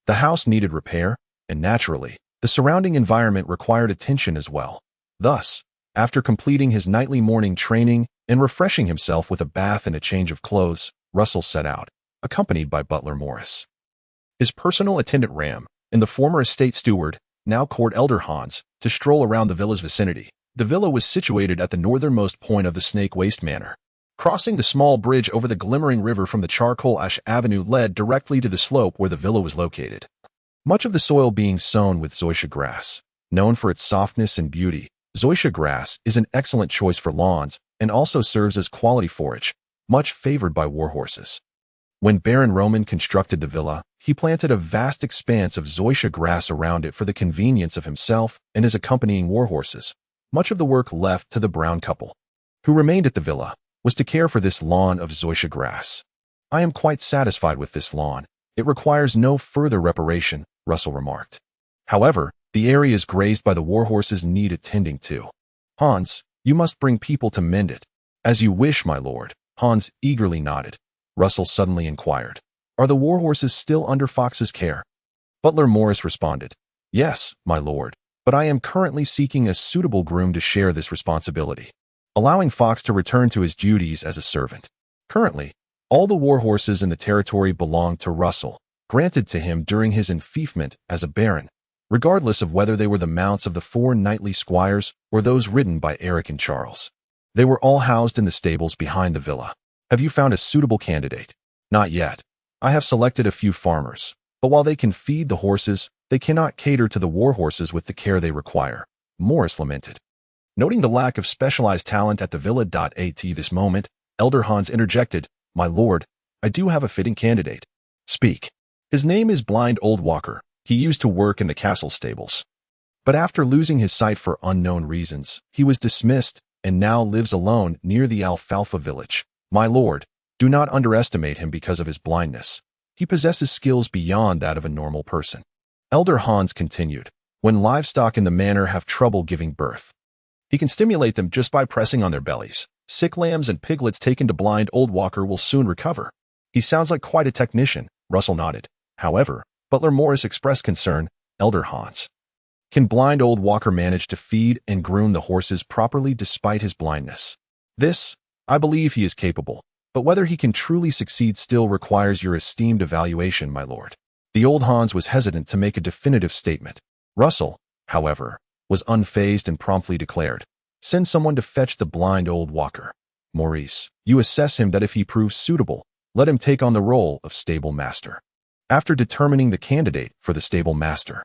[SPEAKER 1] The house needed repair, and naturally, the surrounding environment required attention as well. Thus, after completing his nightly morning training and refreshing himself with a bath and a change of clothes, Russell set out, accompanied by butler Morris, his personal attendant Ram, and the former estate steward, now court elder Hans, to stroll around the villa's vicinity. The villa was situated at the northernmost point of the Snake Waste Manor. Crossing the small bridge over the glimmering river from the Charcoal Ash Avenue led directly to the slope where the villa was located. Much of the soil being sown with zoysia grass. Known for its softness and beauty, zoysia grass is an excellent choice for lawns and also serves as quality forage, much favored by warhorses. When Baron Roman constructed the villa, he planted a vast expanse of zoysia grass around it for the convenience of himself and his accompanying warhorses. Much of the work left to the Brown couple, who remained at the villa, was to care for this lawn of zoysia grass. I am quite satisfied with this lawn. It requires no further reparation, Russell remarked. However, the areas grazed by the warhorses need attending to. Hans, you must bring people to mend it. As you wish, my lord. Hans eagerly nodded. Russell suddenly inquired, are the warhorses still under Fox's care? Butler Morris responded, yes, my lord, but I am currently seeking a suitable groom to share this responsibility, allowing Fox to return to his duties as a servant. Currently, all the warhorses in the territory belong to Russell, granted to him during his enfeoffment as a baron, regardless of whether they were the mounts of the 4 knightly squires or those ridden by Eric and Charles. They were all housed in the stables behind the villa. Have you found a suitable candidate? Not yet. I have selected a few farmers, but while they can feed the horses, they cannot cater to the warhorses with the care they require, Morris lamented. Noting the lack of specialized talent at the villa.at this moment, Elder Hans interjected, my lord, I do have a fitting candidate. Speak. His name is Blind Old Walker. He used to work in the castle stables. But after losing his sight for unknown reasons, he was dismissed and now lives alone near the Alfalfa village. My lord, do not underestimate him because of his blindness. He possesses skills beyond that of a normal person. Elder Hans continued, when livestock in the manor have trouble giving birth, he can stimulate them just by pressing on their bellies. Sick lambs and piglets taken to Blind Old Walker will soon recover. He sounds like quite a technician, Russell nodded. However, Butler Morris expressed concern, Elder Hans. Can Blind Old Walker manage to feed and groom the horses properly despite his blindness? This, I believe he is capable, but whether he can truly succeed still requires your esteemed evaluation, my lord. The old Hans was hesitant to make a definitive statement. Russell, however, was unfazed and promptly declared, send someone to fetch the Blind Old Walker. Maurice, you assess him that if he proves suitable, let him take on the role of stable master. After determining the candidate for the stable master,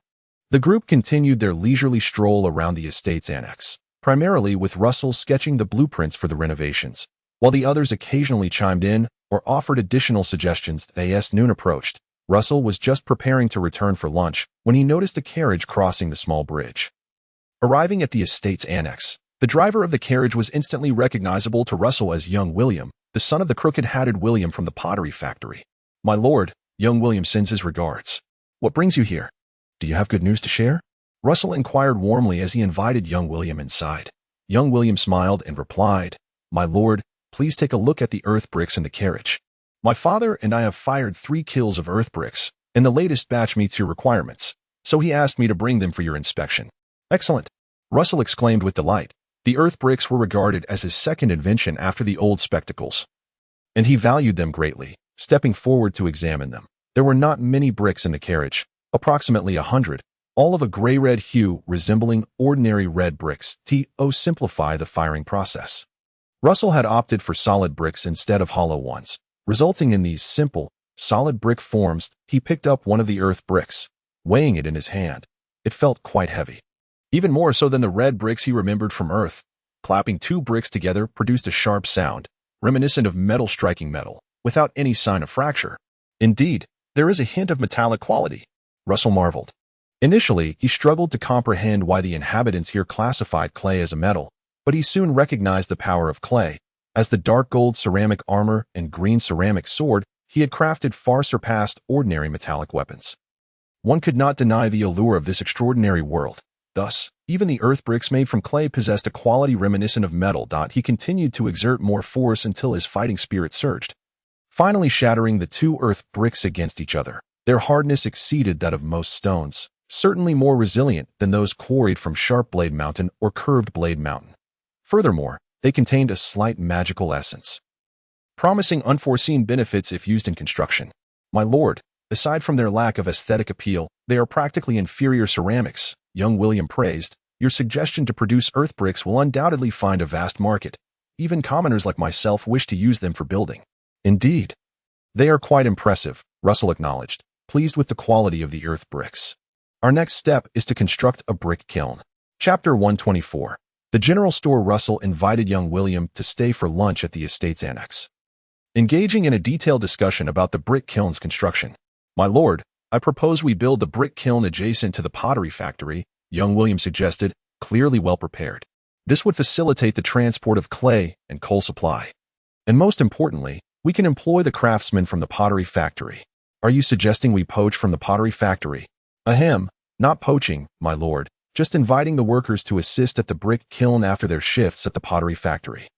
[SPEAKER 1] the group continued their leisurely stroll around the estate's annex, primarily with Russell sketching the blueprints for the renovations, while the others occasionally chimed in or offered additional suggestions. As noon approached, Russell was just preparing to return for lunch when he noticed a carriage crossing the small bridge. Arriving at the estate's annex, the driver of the carriage was instantly recognizable to Russell as young William, the son of the crooked-hatted William from the pottery factory. My lord, young William sends his regards. What brings you here? Do you have good news to share? Russell inquired warmly as he invited young William inside. Young William smiled and replied, my lord, please take a look at the earth bricks in the carriage. My father and I have fired 3 kills of earth bricks, and the latest batch meets your requirements, so he asked me to bring them for your inspection. Excellent, Russell exclaimed with delight. The earth bricks were regarded as his second invention after the old spectacles, and he valued them greatly. Stepping forward to examine them, there were not many bricks in the carriage, approximately 100, all of a gray-red hue resembling ordinary red bricks to simplify the firing process. Russell had opted for solid bricks instead of hollow ones, resulting in these simple, solid brick forms. He picked up one of the earth bricks, weighing it in his hand. It felt quite heavy, even more so than the red bricks he remembered from Earth. Clapping 2 bricks together produced a sharp sound, reminiscent of metal striking metal, without any sign of fracture. Indeed, there is a hint of metallic quality, Russell marveled. Initially, he struggled to comprehend why the inhabitants here classified clay as a metal, but he soon recognized the power of clay. As the dark gold ceramic armor and green ceramic sword he had crafted far surpassed ordinary metallic weapons. One could not deny the allure of this extraordinary world. Thus, even the earth bricks made from clay possessed a quality reminiscent of metal. He continued to exert more force until his fighting spirit surged, finally shattering the 2 earth bricks against each other. Their hardness exceeded that of most stones, certainly more resilient than those quarried from Sharp Blade Mountain or Curved Blade Mountain. Furthermore, they contained a slight magical essence, promising unforeseen benefits if used in construction. My lord, aside from their lack of aesthetic appeal, they are practically inferior ceramics, young William praised. Your suggestion to produce earth bricks will undoubtedly find a vast market. Even commoners like myself wish to use them for building. Indeed, they are quite impressive, Russell acknowledged, pleased with the quality of the earth bricks. Our next step is to construct a brick kiln. Chapter 124. The general store. Russell invited young William to stay for lunch at the estate's annex. Engaging in a detailed discussion about the brick kiln's construction. My lord, I propose we build the brick kiln adjacent to the pottery factory, young William suggested, clearly well prepared. This would facilitate the transport of clay and coal supply. And most importantly, we can employ the craftsmen from the pottery factory. Are you suggesting we poach from the pottery factory? Ahem, not poaching, my lord, just inviting the workers to assist at the brick kiln after their shifts at the pottery factory.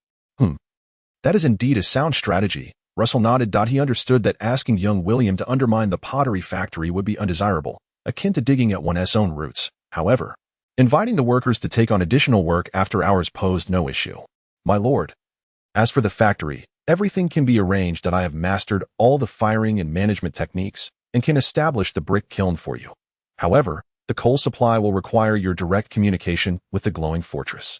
[SPEAKER 1] That is indeed a sound strategy. Russell nodded. He understood that asking young William to undermine the pottery factory would be undesirable, akin to digging at one's own roots. However, inviting the workers to take on additional work after hours posed no issue. My lord, as for the factory, everything can be arranged that I have mastered all the firing and management techniques and can establish the brick kiln for you. However, the coal supply will require your direct communication with the glowing fortress.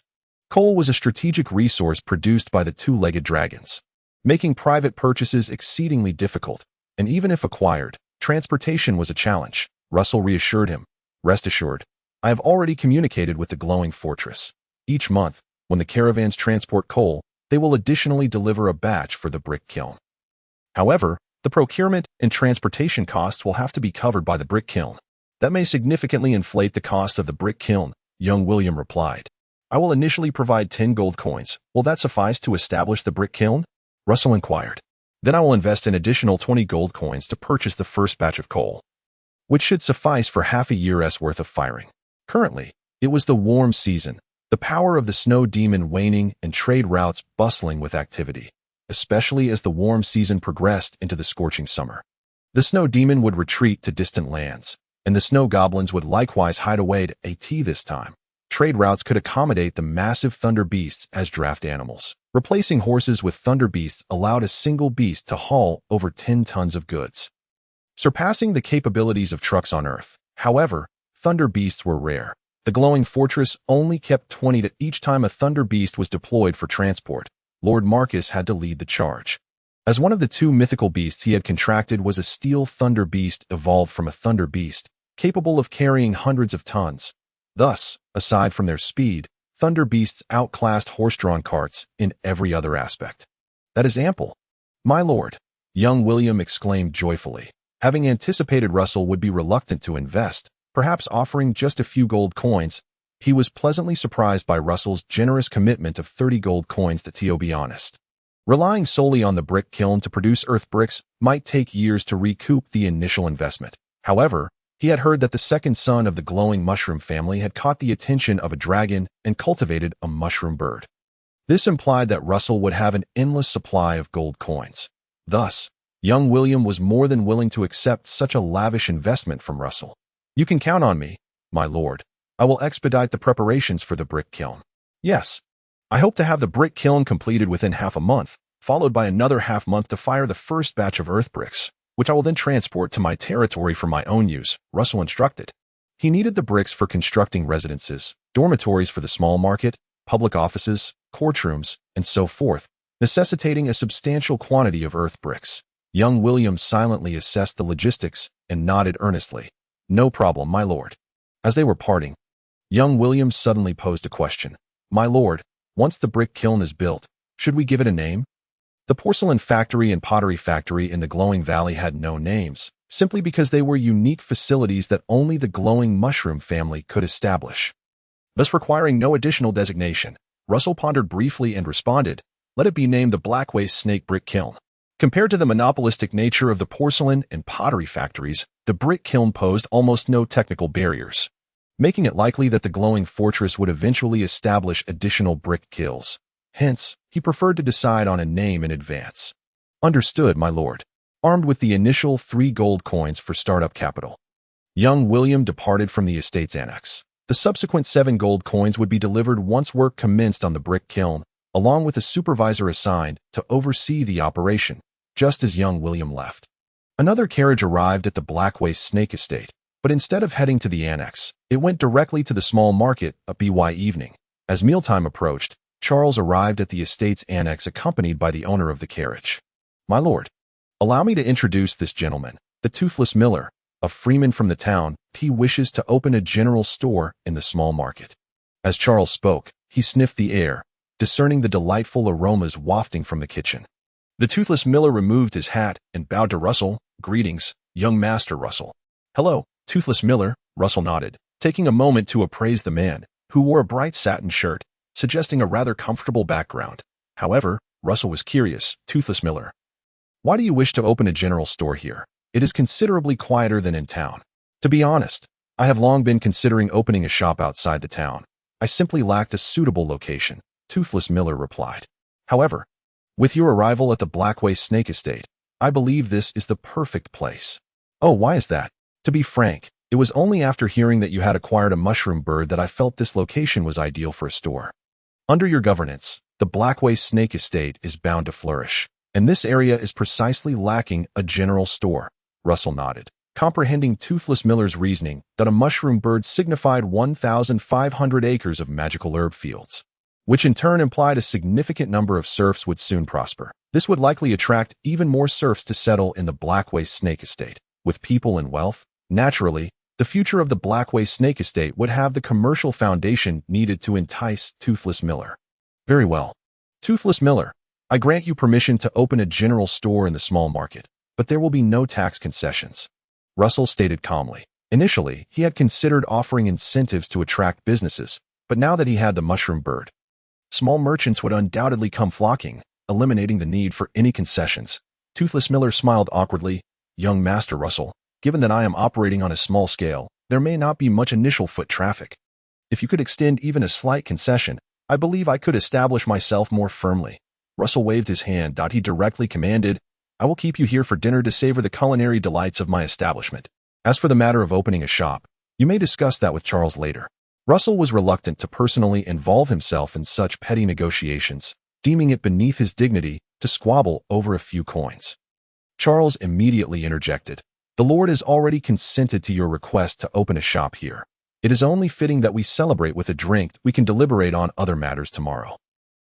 [SPEAKER 1] Coal was a strategic resource produced by the two-legged dragons, making private purchases exceedingly difficult, and even if acquired, transportation was a challenge. Russell reassured him. Rest assured, I have already communicated with the glowing fortress. Each month, when the caravans transport coal, they will additionally deliver a batch for the brick kiln. However, the procurement and transportation costs will have to be covered by the brick kiln. That may significantly inflate the cost of the brick kiln, young William replied. I will initially provide 10 gold coins. Will that suffice to establish the brick kiln? Russell inquired. Then I will invest an additional 20 gold coins to purchase the first batch of coal, which should suffice for half a year's worth of firing. Currently, it was the warm season, the power of the snow demon waning and trade routes bustling with activity, especially as the warm season progressed into the scorching summer. The snow demon would retreat to distant lands, and the snow goblins would likewise hide away at this time. Trade routes could accommodate the massive thunder beasts as draft animals. Replacing horses with thunder beasts allowed a single beast to haul over 10 tons of goods, surpassing the capabilities of trucks on Earth. However, thunder beasts were rare. The glowing fortress only kept 20 to each time a thunder beast was deployed for transport. Lord Marcus had to lead the charge. As one of the two mythical beasts he had contracted was a steel thunder beast evolved from a thunder beast, capable of carrying hundreds of tons. Thus, aside from their speed, thunder beasts outclassed horse-drawn carts in every other aspect. That is ample. My lord, young William exclaimed joyfully. Having anticipated Russell would be reluctant to invest, perhaps offering just a few gold coins, he was pleasantly surprised by Russell's generous commitment of 30 gold coins to be honest. Relying solely on the brick kiln to produce earth bricks might take years to recoup the initial investment. However, he had heard that the second son of the glowing mushroom family had caught the attention of a dragon and cultivated a mushroom bird. This implied that Russell would have an endless supply of gold coins. Thus, young William was more than willing to accept such a lavish investment from Russell. You can count on me, my lord. I will expedite the preparations for the brick kiln. Yes, I hope to have the brick kiln completed within half a month, followed by another half month to fire the first batch of earth bricks, which I will then transport to my territory for my own use, Russell instructed. He needed the bricks for constructing residences, dormitories for the small market, public offices, courtrooms, and so forth, necessitating a substantial quantity of earth bricks. Young William silently assessed the logistics and nodded earnestly. No problem, my lord. As they were parting, young William suddenly posed a question. My lord, once the brick kiln is built, should we give it a name? The porcelain factory and pottery factory in the glowing valley had no names, simply because they were unique facilities that only the glowing mushroom family could establish, thus requiring no additional designation. Russell pondered briefly and responded, let it be named the Blackwaste Snake Brick Kiln. Compared to the monopolistic nature of the porcelain and pottery factories, the brick kiln posed almost no technical barriers, making it likely that the glowing fortress would eventually establish additional brick kilns. Hence, he preferred to decide on a name in advance. Understood, my lord. Armed with the initial 3 gold coins for startup capital, young William departed from the estate's annex. The subsequent 7 gold coins would be delivered once work commenced on the brick kiln, along with a supervisor assigned to oversee the operation, just as young William left. Another carriage arrived at the Blackwaste Snake Estate, but instead of heading to the annex, it went directly to the small market by evening. As mealtime approached, Charles arrived at the estate's annex accompanied by the owner of the carriage. My lord, allow me to introduce this gentleman, the toothless miller, a freeman from the town. He wishes to open a general store in the small market. As Charles spoke, he sniffed the air, discerning the delightful aromas wafting from the kitchen. The toothless miller removed his hat and bowed to Russell. "Greetings, young Master Russell." "Hello, toothless miller," Russell nodded, taking a moment to appraise the man, who wore a bright satin shirt, suggesting a rather comfortable background. However, Russell was curious. "Toothless miller, why do you wish to open a general store here? It is considerably quieter than in town." "To be honest, I have long been considering opening a shop outside the town. I simply lacked a suitable location," Toothless Miller replied. "However, with your arrival at the Blackway Snake Estate, I believe this is the perfect place." "Oh, why is that?" "To be frank, it was only after hearing that you had acquired a mushroom bird that I felt this location was ideal for a store. Under your governance, the Blackway Snake Estate is bound to flourish, and this area is precisely lacking a general store." Russell nodded, comprehending Toothless Miller's reasoning that a mushroom bird signified 1,500 acres of magical herb fields, which in turn implied a significant number of serfs would soon prosper. This would likely attract even more serfs to settle in the Blackway Snake Estate. With people and wealth, naturally, the future of the Blackway Snake Estate would have the commercial foundation needed to entice Toothless Miller. "Very well. Toothless Miller, I grant you permission to open a general store in the small market, but there will be no tax concessions," Russell stated calmly. Initially, he had considered offering incentives to attract businesses, but now that he had the mushroom bird, small merchants would undoubtedly come flocking, eliminating the need for any concessions. Toothless Miller smiled awkwardly. "Young Master Russell, given that I am operating on a small scale, there may not be much initial foot traffic. If you could extend even a slight concession, I believe I could establish myself more firmly." Russell waved his hand. He directly commanded, "I will keep you here for dinner to savor the culinary delights of my establishment. As for the matter of opening a shop, you may discuss that with Charles later." Russell was reluctant to personally involve himself in such petty negotiations, deeming it beneath his dignity to squabble over a few coins. Charles immediately interjected, "The Lord has already consented to your request to open a shop here. It is only fitting that we celebrate with a drink. We can deliberate on other matters tomorrow."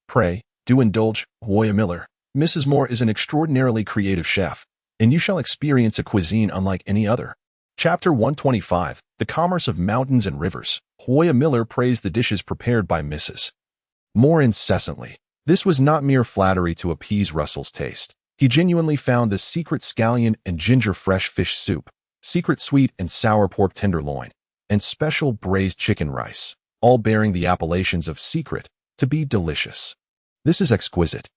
[SPEAKER 1] "Pray, do indulge, Hoya Miller. Mrs. Moore is an extraordinarily creative chef, and you shall experience a cuisine unlike any other." Chapter 125, The Commerce of Mountains and Rivers. Hoya Miller praised the dishes prepared by Mrs. Moore incessantly. This was not mere flattery to appease Russell's taste. He genuinely found the secret scallion and ginger fresh fish soup, secret sweet and sour pork tenderloin, and special braised chicken rice, all bearing the appellations of secret, to be delicious. "This is exquisite.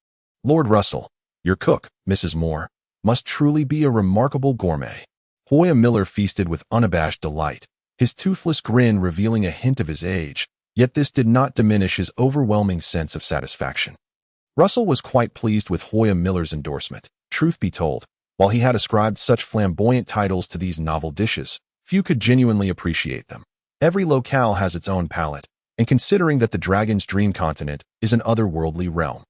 [SPEAKER 1] Lord Russell, your cook, Mrs. Moore, must truly be a remarkable gourmet." Hoya Miller feasted with unabashed delight, his toothless grin revealing a hint of his age, yet this did not diminish his overwhelming sense of satisfaction. Russell was quite pleased with Hoya Miller's endorsement. Truth be told, while he had ascribed such flamboyant titles to these novel dishes, few could genuinely appreciate them. Every locale has its own palate, and considering that the dragon's dream continent is an otherworldly realm,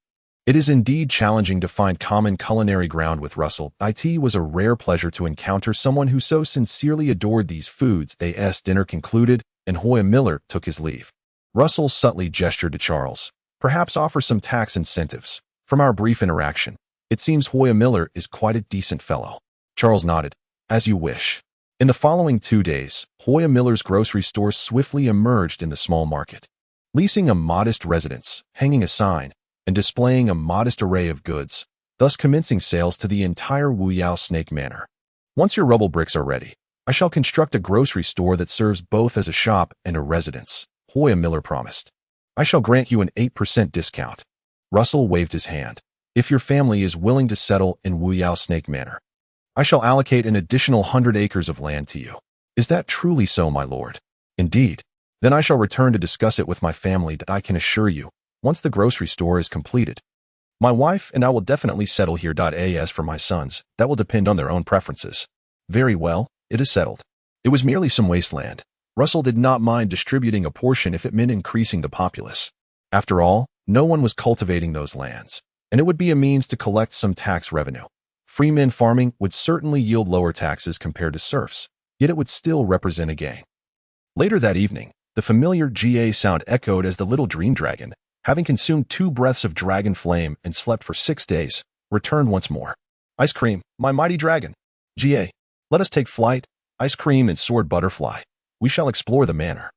[SPEAKER 1] it is indeed challenging to find common culinary ground with Russell. It was a rare pleasure to encounter someone who so sincerely adored these foods. Dinner concluded, and Hoya Miller took his leave. Russell subtly gestured to Charles. "Perhaps offer some tax incentives. From our brief interaction, it seems Hoya Miller is quite a decent fellow." Charles nodded. "As you wish." In the following 2 days, Hoya Miller's grocery store swiftly emerged in the small market. Leasing a modest residence, hanging a sign, and displaying a modest array of goods, thus commencing sales to the entire Wuyao Snake Manor. "Once your rubble bricks are ready, I shall construct a grocery store that serves both as a shop and a residence," Hoya Miller promised. "I shall grant you an 8% discount." Russell waved his hand. "If your family is willing to settle in Wuyao Snake Manor, I shall allocate an additional 100 acres of land to you." "Is that truly so, my lord?" "Indeed. Then I shall return to discuss it with my family. That I can assure you, once the grocery store is completed, my wife and I will definitely settle here. As for my sons, that will depend on their own preferences." "Very well, it is settled." It was merely some wasteland. Russell did not mind distributing a portion if it meant increasing the populace. After all, no one was cultivating those lands, and it would be a means to collect some tax revenue. Freemen farming would certainly yield lower taxes compared to serfs, yet it would still represent a gain. Later that evening, the familiar GA sound echoed as the little dream dragon, having consumed 2 breaths of dragon flame and slept for 6 days, returned once more. "Ice cream, my mighty dragon. GA, let us take flight. Ice cream and sword butterfly. We shall explore the manor.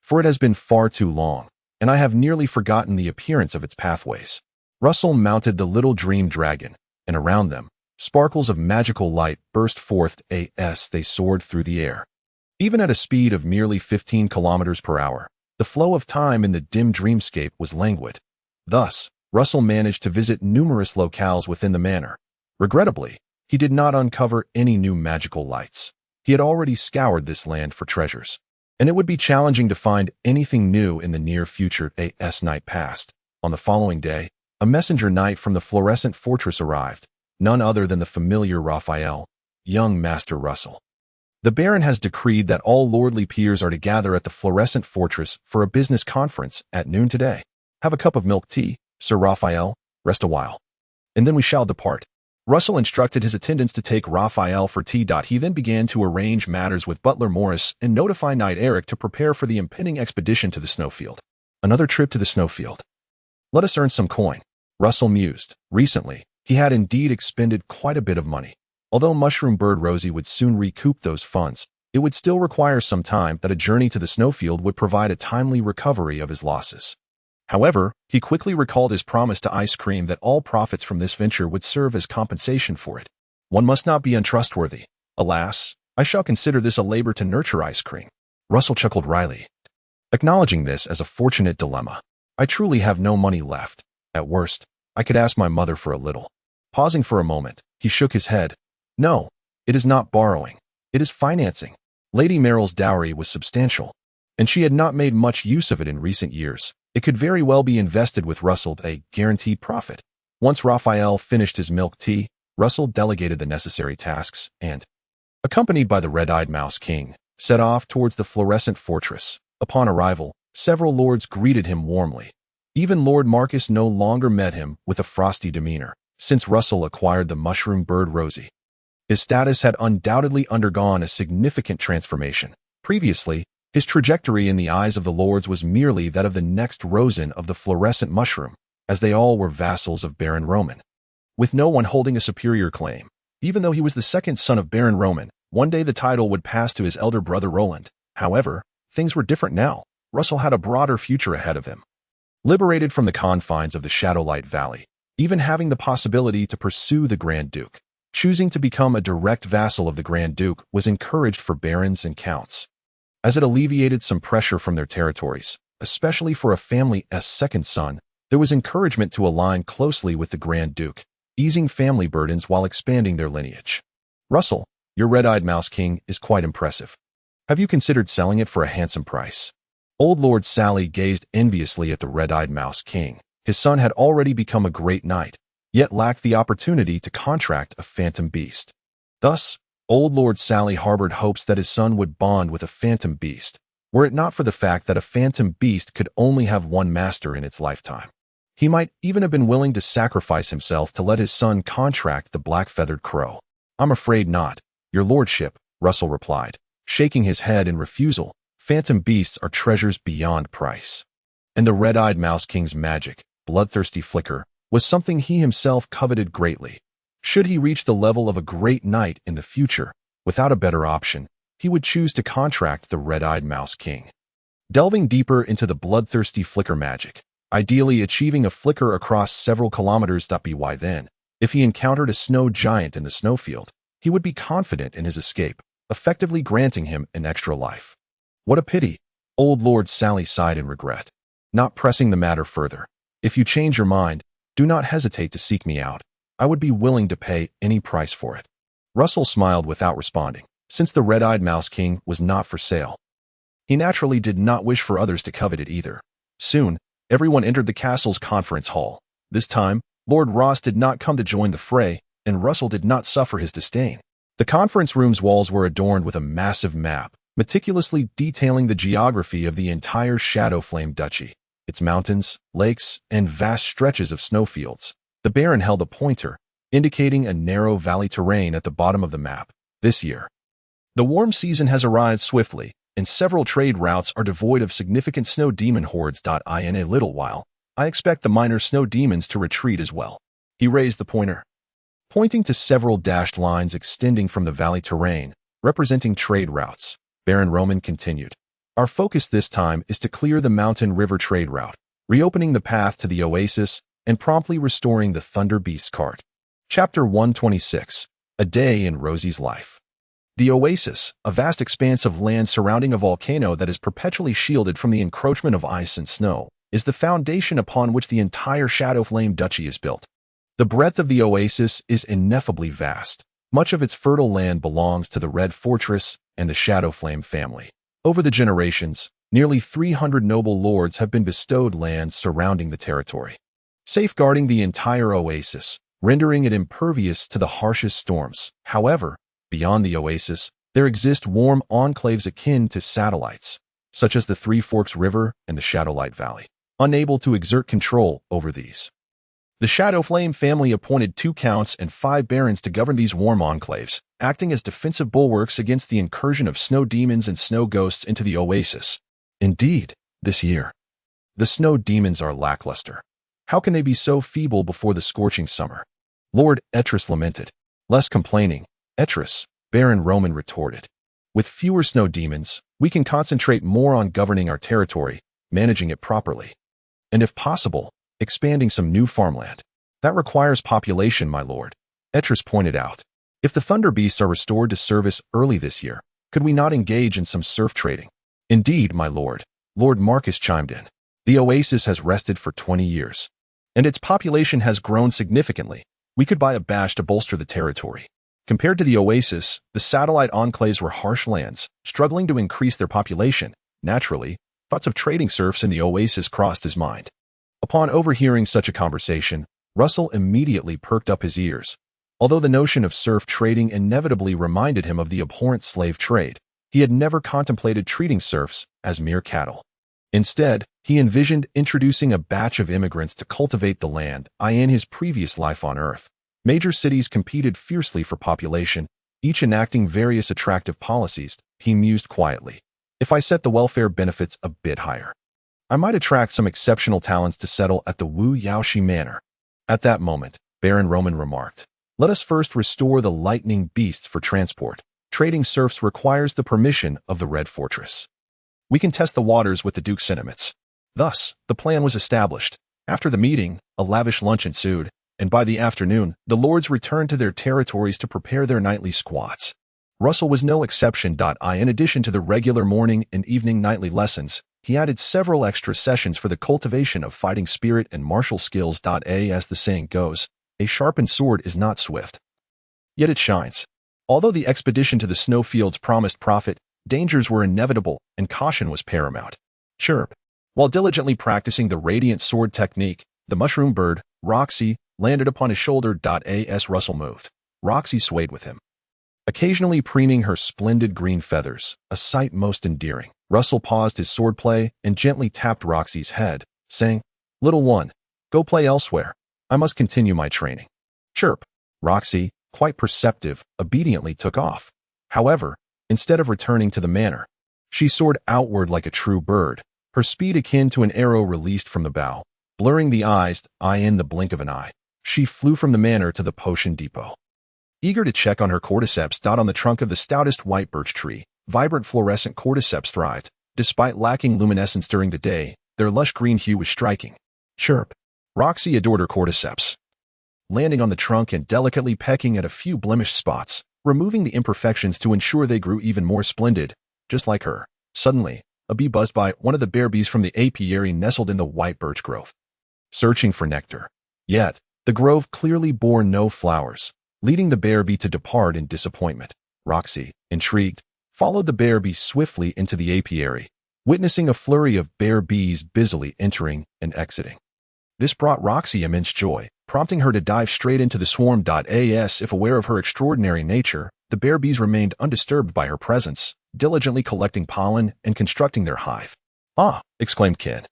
[SPEAKER 1] For it has been far too long, and I have nearly forgotten the appearance of its pathways." Russell mounted the little dream dragon, and around them, sparkles of magical light burst forth as they soared through the air. Even at a speed of merely 15 kilometers per hour, the flow of time in the dim dreamscape was languid. Thus, Russell managed to visit numerous locales within the manor. Regrettably, he did not uncover any new magical lights. He had already scoured this land for treasures, and it would be challenging to find anything new in the near future. As night passed. On the following day, a messenger knight from the fluorescent fortress arrived, none other than the familiar Raphael, young Master Russell. The Baron has decreed that all lordly peers are to gather at the fluorescent fortress for a business conference at noon today. Have a cup of milk tea, Sir Raphael, rest a while, and then we shall depart. Russell instructed his attendants to take Raphael for tea. He then began to arrange matters with Butler Morris and notify Knight Eric to prepare for the impending expedition to the snowfield. Another trip to the snowfield. Let us earn some coin, Russell mused. Recently, he had indeed expended quite a bit of money. Although Mushroom Bird Rosie would soon recoup those funds, it would still require some time that a journey to the snowfield would provide a timely recovery of his losses. However, he quickly recalled his promise to Ice Cream that all profits from this venture would serve as compensation for it. One must not be untrustworthy. Alas, I shall consider this a labor to nurture Ice Cream. Russell chuckled wryly, acknowledging this as a fortunate dilemma. I truly have no money left. At worst, I could ask my mother for a little. Pausing for a moment, he shook his head. No, it is not borrowing. It is financing. Lady Meryl's dowry was substantial, and she had not made much use of it in recent years. It could very well be invested with Russell, a guaranteed profit. Once Raphael finished his milk tea, Russell delegated the necessary tasks and, accompanied by the red-eyed Mouse King, set off towards the fluorescent fortress. Upon arrival, several lords greeted him warmly. Even Lord Marcus no longer met him with a frosty demeanor, since Russell acquired the Mushroom Bird Rosie. His status had undoubtedly undergone a significant transformation. Previously, his trajectory in the eyes of the lords was merely that of the next Rosen of the fluorescent mushroom, as they all were vassals of Baron Roman. With no one holding a superior claim, even though he was the second son of Baron Roman, one day the title would pass to his elder brother Roland. However, things were different now. Russell had a broader future ahead of him. Liberated from the confines of the Shadowlight Valley, even having the possibility to pursue the Grand Duke, choosing to become a direct vassal of the Grand Duke was encouraged for barons and counts, as it alleviated some pressure from their territories. Especially for a family's second son, there was encouragement to align closely with the Grand Duke, easing family burdens while expanding their lineage. Russell, your red-eyed Mouse King is quite impressive. Have you considered selling it for a handsome price? Old Lord Sally gazed enviously at the red-eyed Mouse King. His son had already become a great knight, yet lacked the opportunity to contract a phantom beast. Thus, Old Lord Sally harbored hopes that his son would bond with a phantom beast, were it not for the fact that a phantom beast could only have one master in its lifetime. He might even have been willing to sacrifice himself to let his son contract the black-feathered crow. I'm afraid not, your lordship, Russell replied, shaking his head in refusal. Phantom beasts are treasures beyond price. And the red-eyed Mouse King's magic, bloodthirsty flicker, was something he himself coveted greatly. Should he reach the level of a great knight in the future, without a better option, he would choose to contract the red-eyed Mouse King. Delving deeper into the bloodthirsty flicker magic, ideally achieving a flicker across several kilometers. By then, if he encountered a snow giant in the snowfield, he would be confident in his escape, effectively granting him an extra life. What a pity, Old Lord Sally sighed in regret. Not pressing the matter further. If you change your mind, do not hesitate to seek me out. I would be willing to pay any price for it. Russell smiled without responding, since the red-eyed Mouse King was not for sale. He naturally did not wish for others to covet it either. Soon, everyone entered the castle's conference hall. This time, Lord Ross did not come to join the fray, and Russell did not suffer his disdain. The conference room's walls were adorned with a massive map, meticulously detailing the geography of the entire Shadowflame Duchy, its mountains, lakes, and vast stretches of snowfields. The Baron held a pointer, indicating a narrow valley terrain at the bottom of the map. This year, the warm season has arrived swiftly, and several trade routes are devoid of significant snow demon hordes. In a little while, I expect the minor snow demons to retreat as well. He raised the pointer, pointing to several dashed lines extending from the valley terrain, representing trade routes. Baron Roman continued. Our focus this time is to clear the mountain river trade route, reopening the path to the oasis, and promptly restoring the Thunder Beast cart. Chapter 126. A Day in Rosie's Life. The Oasis, a vast expanse of land surrounding a volcano that is perpetually shielded from the encroachment of ice and snow, is the foundation upon which the entire Shadowflame Duchy is built. The breadth of the oasis is ineffably vast. Much of its fertile land belongs to the Red Fortress and the Shadowflame family. Over the generations, nearly 300 noble lords have been bestowed lands surrounding the territory, safeguarding the entire oasis, rendering it impervious to the harshest storms. However, beyond the oasis, there exist warm enclaves akin to satellites, such as the Three Forks River and the Shadowlight Valley. Unable to exert control over these, the Shadowflame family appointed 2 counts and 5 barons to govern these warm enclaves, acting as defensive bulwarks against the incursion of snow demons and snow ghosts into the oasis. Indeed, this year, the snow demons are lackluster. How can they be so feeble before the scorching summer? Lord Etris lamented. Less complaining, Etris, Baron Roman retorted. With fewer snow demons, we can concentrate more on governing our territory, managing it properly, and if possible, expanding some new farmland. That requires population, my lord, Etris pointed out. If the Thunder Beasts are restored to service early this year, could we not engage in some serf trading? Indeed, my lord, Lord Marcus chimed in. The oasis has rested for 20 years, and its population has grown significantly. We could buy a bash to bolster the territory. Compared to the oasis, the satellite enclaves were harsh lands, struggling to increase their population. Naturally, thoughts of trading serfs in the oasis crossed his mind. Upon overhearing such a conversation, Russell immediately perked up his ears. Although the notion of serf trading inevitably reminded him of the abhorrent slave trade, he had never contemplated treating serfs as mere cattle. Instead, he envisioned introducing a batch of immigrants to cultivate the land, in his previous life on Earth. Major cities competed fiercely for population, each enacting various attractive policies. He mused quietly. If I set the welfare benefits a bit higher, I might attract some exceptional talents to settle at the Wu Yaoshi Manor. At that moment, Baron Roman remarked, let us first restore the lightning beasts for transport. Trading serfs requires the permission of the Red Fortress. We can test the waters with the Duke's sentiments. Thus, the plan was established. After the meeting, a lavish lunch ensued, and by the afternoon, the lords returned to their territories to prepare their nightly squats. Russell was no exception. In addition to the regular morning and evening nightly lessons, he added several extra sessions for the cultivation of fighting spirit and martial skills. As the saying goes, a sharpened sword is not swift, yet it shines. Although the expedition to the snowfields promised profit, dangers were inevitable, and caution was paramount. Chirp. While diligently practicing the radiant sword technique, the mushroom bird, Roxy, landed upon his shoulder. As Russell moved, Roxy swayed with him, occasionally preening her splendid green feathers, a sight most endearing. Russell paused his swordplay and gently tapped Roxy's head, saying, Little one, go play elsewhere. I must continue my training. Chirp. Roxy, quite perceptive, obediently took off. However, instead of returning to the manor, she soared outward like a true bird, her speed akin to an arrow released from the bow. Blurring the eyes, in the blink of an eye, she flew from the manor to the potion depot. Eager to check on her cordyceps. On the trunk of the stoutest white birch tree, vibrant fluorescent cordyceps thrived. Despite lacking luminescence during the day, their lush green hue was striking. Chirp. Roxy adored her cordyceps, landing on the trunk and delicately pecking at a few blemished spots, removing the imperfections to ensure they grew even more splendid, just like her. Suddenly, a bee buzzed by. One of the bear bees from the apiary nestled in the white birch grove, searching for nectar. Yet, the grove clearly bore no flowers, leading the bear bee to depart in disappointment. Roxy, intrigued, followed the bear bee swiftly into the apiary, witnessing a flurry of bear bees busily entering and exiting. This brought Roxy immense joy, prompting her to dive straight into the swarm. If aware of her extraordinary nature, the bear bees remained undisturbed by her presence, diligently collecting pollen and constructing their hive. Ah! Exclaimed Ken,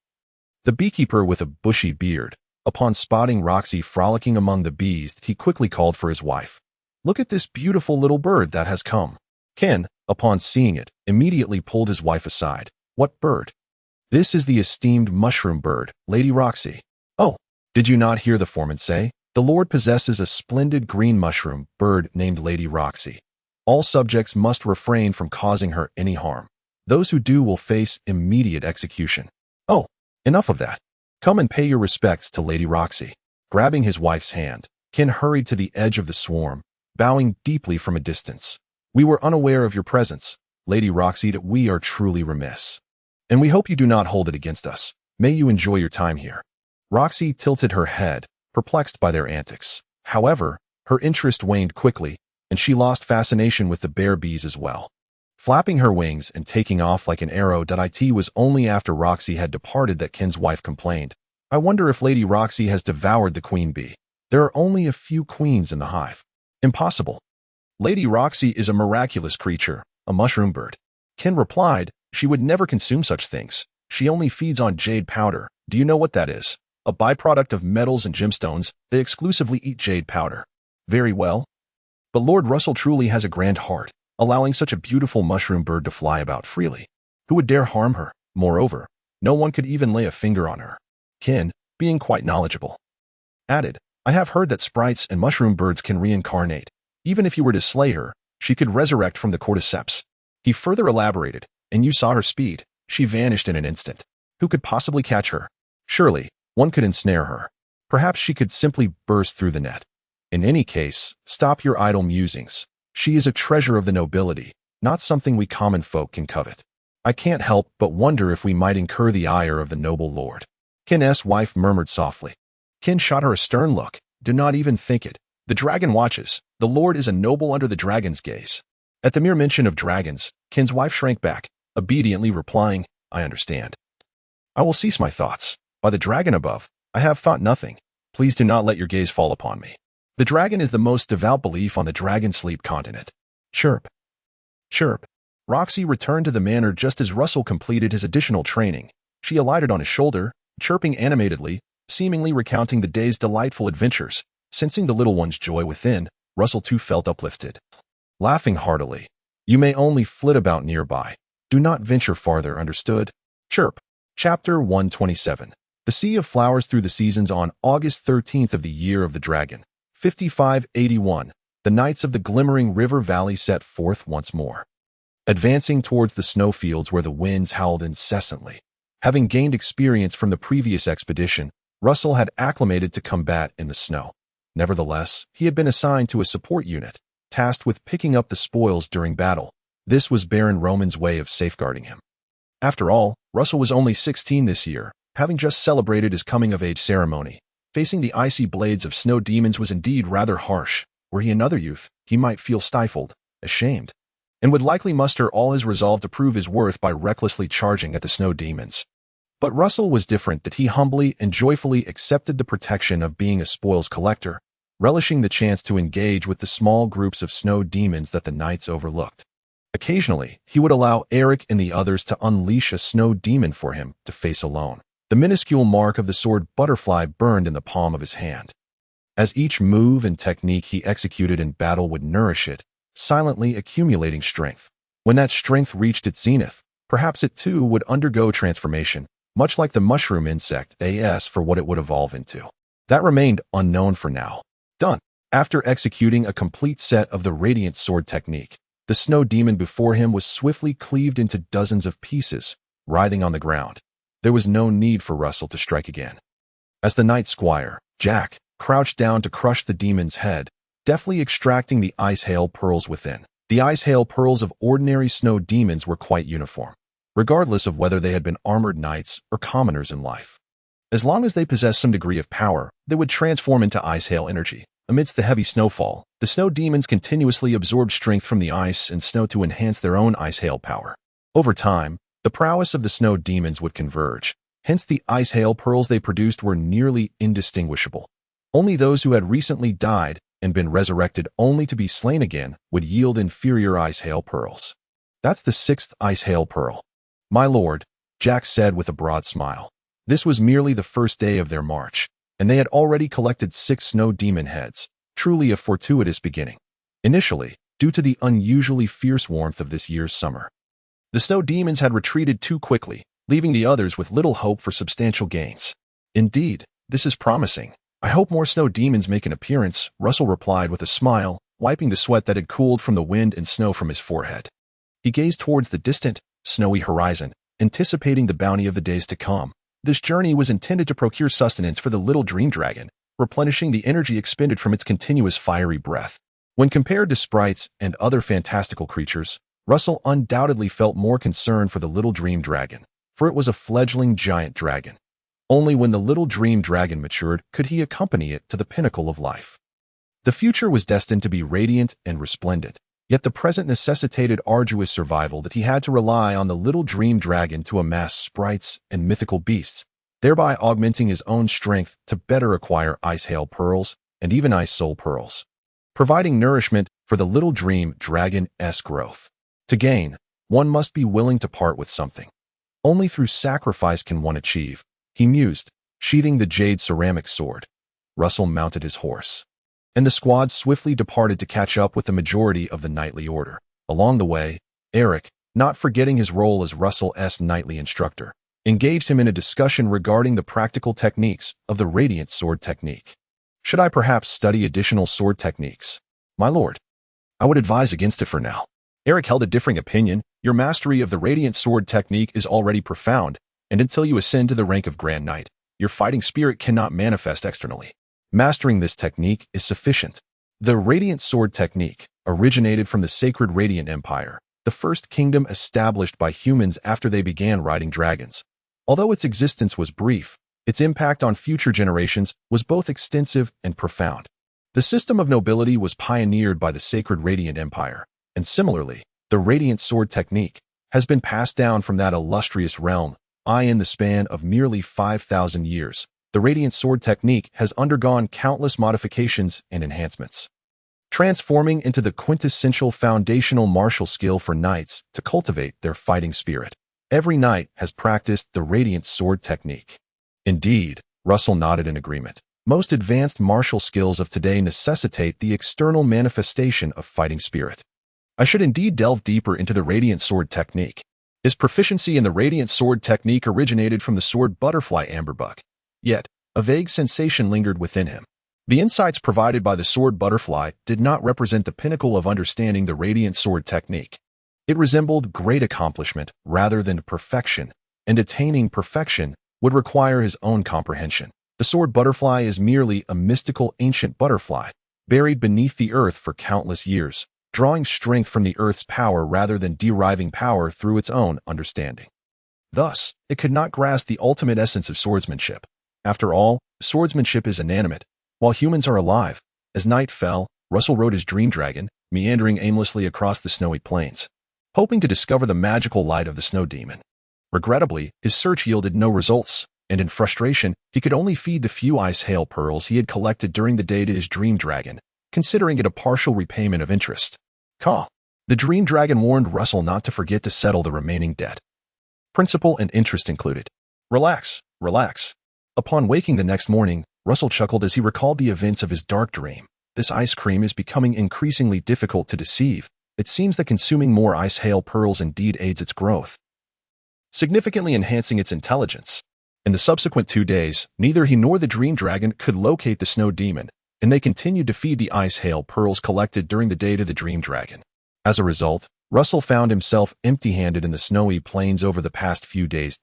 [SPEAKER 1] the beekeeper with a bushy beard. Upon spotting Roxy frolicking among the bees, he quickly called for his wife. Look at this beautiful little bird that has come. Ken, upon seeing it, immediately pulled his wife aside. What bird? This is the esteemed mushroom bird, Lady Roxy. Oh, did you not hear the foreman say? The Lord possesses a splendid green mushroom bird named Lady Roxy. All subjects must refrain from causing her any harm. Those who do will face immediate execution. Oh, enough of that. Come and pay your respects to Lady Roxy. Grabbing his wife's hand, Kin hurried to the edge of the swarm, bowing deeply from a distance. "We were unaware of your presence, Lady Roxy. That we are truly remiss. And we hope you do not hold it against us. May you enjoy your time here." Roxy tilted her head, perplexed by their antics. However, her interest waned quickly, and she lost fascination with the bear bees as well. Flapping her wings and taking off like an arrow. It was only after Roxy had departed that Kin's wife complained, "I wonder if Lady Roxy has devoured the queen bee. There are only a few queens in the hive." "Impossible. Lady Roxy is a miraculous creature, a mushroom bird." Kin replied, "She would never consume such things. She only feeds on jade powder. Do you know what that is? A byproduct of metals and gemstones. They exclusively eat jade powder." "Very well. But Lord Russell truly has a grand heart, allowing such a beautiful mushroom bird to fly about freely. Who would dare harm her? Moreover, no one could even lay a finger on her." Kin, being quite knowledgeable, added, "I have heard that sprites and mushroom birds can reincarnate. Even if you were to slay her, she could resurrect from the cordyceps." He further elaborated, "And you saw her speed. She vanished in an instant. Who could possibly catch her? Surely, one could ensnare her. Perhaps she could simply burst through the net. In any case, stop your idle musings. She is a treasure of the nobility, not something we common folk can covet. I can't help but wonder if we might incur the ire of the noble lord." Kin's wife murmured softly. Kin shot her a stern look. "Do not even think it. The dragon watches. The lord is a noble under the dragon's gaze." At the mere mention of dragons, Kin's wife shrank back, obediently replying, "I understand. I will cease my thoughts. By the dragon above, I have thought nothing. Please do not let your gaze fall upon me. The dragon is the most devout belief on the dragon-sleep continent." Chirp. Chirp. Roxy returned to the manor just as Russell completed his additional training. She alighted on his shoulder, chirping animatedly, seemingly recounting the day's delightful adventures. Sensing the little one's joy within, Russell too felt uplifted. Laughing heartily, "You may only flit about nearby. Do not venture farther, understood?" Chirp. Chapter 127. The Sea of Flowers through the seasons. On August 13th of the year of the dragon, 5581, the knights of the glimmering river valley set forth once more, advancing towards the snowfields where the winds howled incessantly. Having gained experience from the previous expedition, Russell had acclimated to combat in the snow. Nevertheless, he had been assigned to a support unit, tasked with picking up the spoils during battle. This was Baron Roman's way of safeguarding him. After all, Russell was only 16 this year, having just celebrated his coming-of-age ceremony. Facing the icy blades of snow demons was indeed rather harsh. Were he another youth, he might feel stifled, ashamed, and would likely muster all his resolve to prove his worth by recklessly charging at the snow demons. But Russell was different, that he humbly and joyfully accepted the protection of being a spoils collector, relishing the chance to engage with the small groups of snow demons that the knights overlooked. Occasionally, he would allow Eric and the others to unleash a snow demon for him to face alone. The minuscule mark of the sword butterfly burned in the palm of his hand, as each move and technique he executed in battle would nourish it, silently accumulating strength. When that strength reached its zenith, perhaps it too would undergo transformation, much like the mushroom insect as for what it would evolve into. That remained unknown for now. Done. After executing a complete set of the radiant sword technique, the snow demon before him was swiftly cleaved into dozens of pieces, writhing on the ground. There was no need for Russell to strike again. As the knight squire, Jack, crouched down to crush the demon's head, deftly extracting the ice hail pearls within. The ice hail pearls of ordinary snow demons were quite uniform, regardless of whether they had been armored knights or commoners in life. As long as they possessed some degree of power, they would transform into ice hail energy. Amidst the heavy snowfall, the snow demons continuously absorbed strength from the ice and snow to enhance their own ice hail power. Over time, the prowess of the snow demons would converge, hence the ice hail pearls they produced were nearly indistinguishable. Only those who had recently died and been resurrected only to be slain again would yield inferior ice hail pearls. That's the 6th ice hail pearl. My lord, Jack said with a broad smile. This was merely the first day of their march, and they had already collected 6 snow demon heads, truly a fortuitous beginning. Initially, due to the unusually fierce warmth of this year's summer, the snow demons had retreated too quickly, leaving the others with little hope for substantial gains. Indeed, this is promising. I hope more snow demons make an appearance, Russell replied with a smile, wiping the sweat that had cooled from the wind and snow from his forehead. He gazed towards the distant, snowy horizon, anticipating the bounty of the days to come. This journey was intended to procure sustenance for the little dream dragon, replenishing the energy expended from its continuous fiery breath. When compared to sprites and other fantastical creatures, Russell undoubtedly felt more concern for the little dream dragon, for it was a fledgling giant dragon. Only when the little dream dragon matured could he accompany it to the pinnacle of life. The future was destined to be radiant and resplendent, yet the present necessitated arduous survival that he had to rely on the little dream dragon to amass sprites and mythical beasts, thereby augmenting his own strength to better acquire ice hail pearls and even ice soul pearls, providing nourishment for the little dream dragon's growth. To gain, one must be willing to part with something. Only through sacrifice can one achieve, he mused, sheathing the jade ceramic sword. Russell mounted his horse, and the squad swiftly departed to catch up with the majority of the knightly order. Along the way, Eric, not forgetting his role as Russell's knightly instructor, engaged him in a discussion regarding the practical techniques of the radiant sword technique. Should I perhaps study additional sword techniques, my lord? I would advise against it for now. Eric held a differing opinion. Your mastery of the radiant sword technique is already profound, and until you ascend to the rank of Grand Knight, your fighting spirit cannot manifest externally. Mastering this technique is sufficient. The radiant sword technique originated from the sacred Radiant Empire, the first kingdom established by humans after they began riding dragons. Although its existence was brief, its impact on future generations was both extensive and profound. The system of nobility was pioneered by the sacred Radiant Empire, and similarly, the radiant sword technique has been passed down from that illustrious realm. In the span of merely 5,000 years, the radiant sword technique has undergone countless modifications and enhancements, transforming into the quintessential foundational martial skill for knights to cultivate their fighting spirit. Every knight has practiced the radiant sword technique. Indeed, Russell nodded in agreement. Most advanced martial skills of today necessitate the external manifestation of fighting spirit. I should indeed delve deeper into the radiant sword technique. His proficiency in the radiant sword technique originated from the sword butterfly amberbuck. Yet, a vague sensation lingered within him. The insights provided by the sword butterfly did not represent the pinnacle of understanding the radiant sword technique. It resembled great accomplishment rather than perfection, and attaining perfection would require his own comprehension. The sword butterfly is merely a mystical ancient butterfly, buried beneath the earth for countless years, drawing strength from the earth's power rather than deriving power through its own understanding. Thus, it could not grasp the ultimate essence of swordsmanship. After all, swordsmanship is inanimate, while humans are alive. As night fell, Russell rode his dream dragon, meandering aimlessly across the snowy plains, hoping to discover the magical light of the snow demon. Regrettably, his search yielded no results, and in frustration, he could only feed the few ice hail pearls he had collected during the day to his dream dragon, considering it a partial repayment of interest. The dream dragon warned Russell not to forget to settle the remaining debt. Principal and interest included. Relax, relax. Upon waking the next morning, Russell chuckled as he recalled the events of his dark dream. This ice cream is becoming increasingly difficult to deceive. It seems that consuming more ice hail pearls indeed aids its growth, significantly enhancing its intelligence. In the subsequent 2 days, neither he nor the dream dragon could locate the snow demon, and they continued to feed the ice hail pearls collected during the day to the dream dragon. As a result, Russell found himself empty-handed in the snowy plains over the past few days.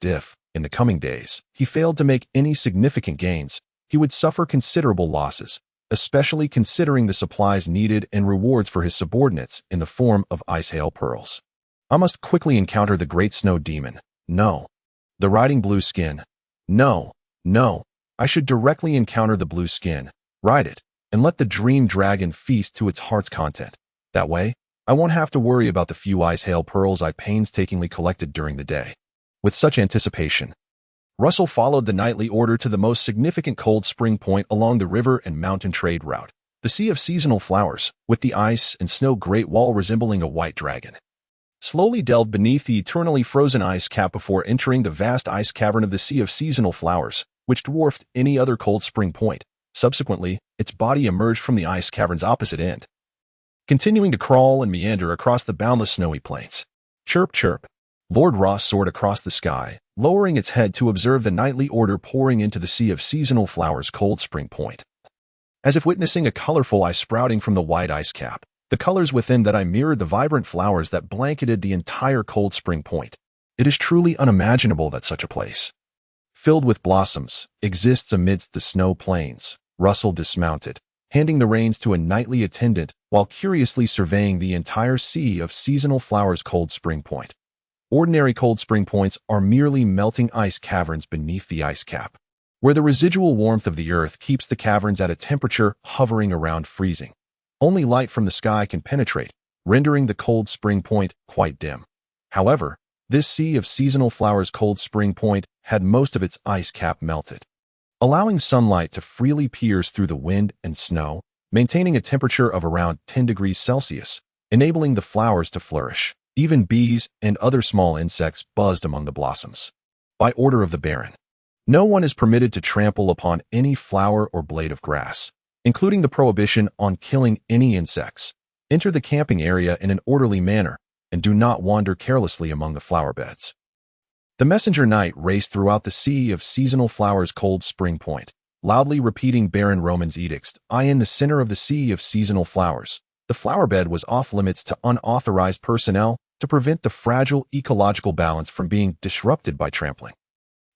[SPEAKER 1] In the coming days, he failed to make any significant gains. He would suffer considerable losses, especially considering the supplies needed and rewards for his subordinates in the form of ice hail pearls. I must quickly encounter the great snow demon. No. The riding blue skin. No. I should directly encounter the blue skin, ride it, and let the dream dragon feast to its heart's content. That way, I won't have to worry about the few ice hail pearls I painstakingly collected during the day. With such anticipation, Russell followed the nightly order to the most significant cold spring point along the river and mountain trade route, the Sea of Seasonal Flowers, with the ice and snow great wall resembling a white dragon. Slowly delved beneath the eternally frozen ice cap before entering the vast ice cavern of the Sea of Seasonal Flowers, which dwarfed any other cold spring point. Subsequently, its body emerged from the ice cavern's opposite end, continuing to crawl and meander across the boundless snowy plains. Chirp, chirp. Lord Ross soared across the sky, lowering its head to observe the nightly order pouring into the Sea of Seasonal Flowers' cold spring point. As if witnessing a colorful eye sprouting from the white ice cap, the colors within that eye mirrored the vibrant flowers that blanketed the entire cold spring point. It is truly unimaginable that such a place, filled with blossoms, exists amidst the snow plains, Russell dismounted, handing the reins to a knightly attendant while curiously surveying the entire sea of seasonal flowers. Cold spring point. Ordinary cold spring points are merely melting ice caverns beneath the ice cap, where the residual warmth of the earth keeps the caverns at a temperature hovering around freezing. Only light from the sky can penetrate, rendering the cold spring point quite dim. However, this sea of seasonal flowers cold spring point had most of its ice cap melted, allowing sunlight to freely pierce through the wind and snow, maintaining a temperature of around 10 degrees Celsius, enabling the flowers to flourish. Even bees and other small insects buzzed among the blossoms. By order of the Baron, no one is permitted to trample upon any flower or blade of grass, including the prohibition on killing any insects. Enter the camping area in an orderly manner, and do not wander carelessly among the flower beds. The messenger knight raced throughout the sea of seasonal flowers cold spring point, loudly repeating Baron Roman's edicts. In the center of the sea of seasonal flowers, the flower bed was off limits to unauthorized personnel to prevent the fragile ecological balance from being disrupted by trampling.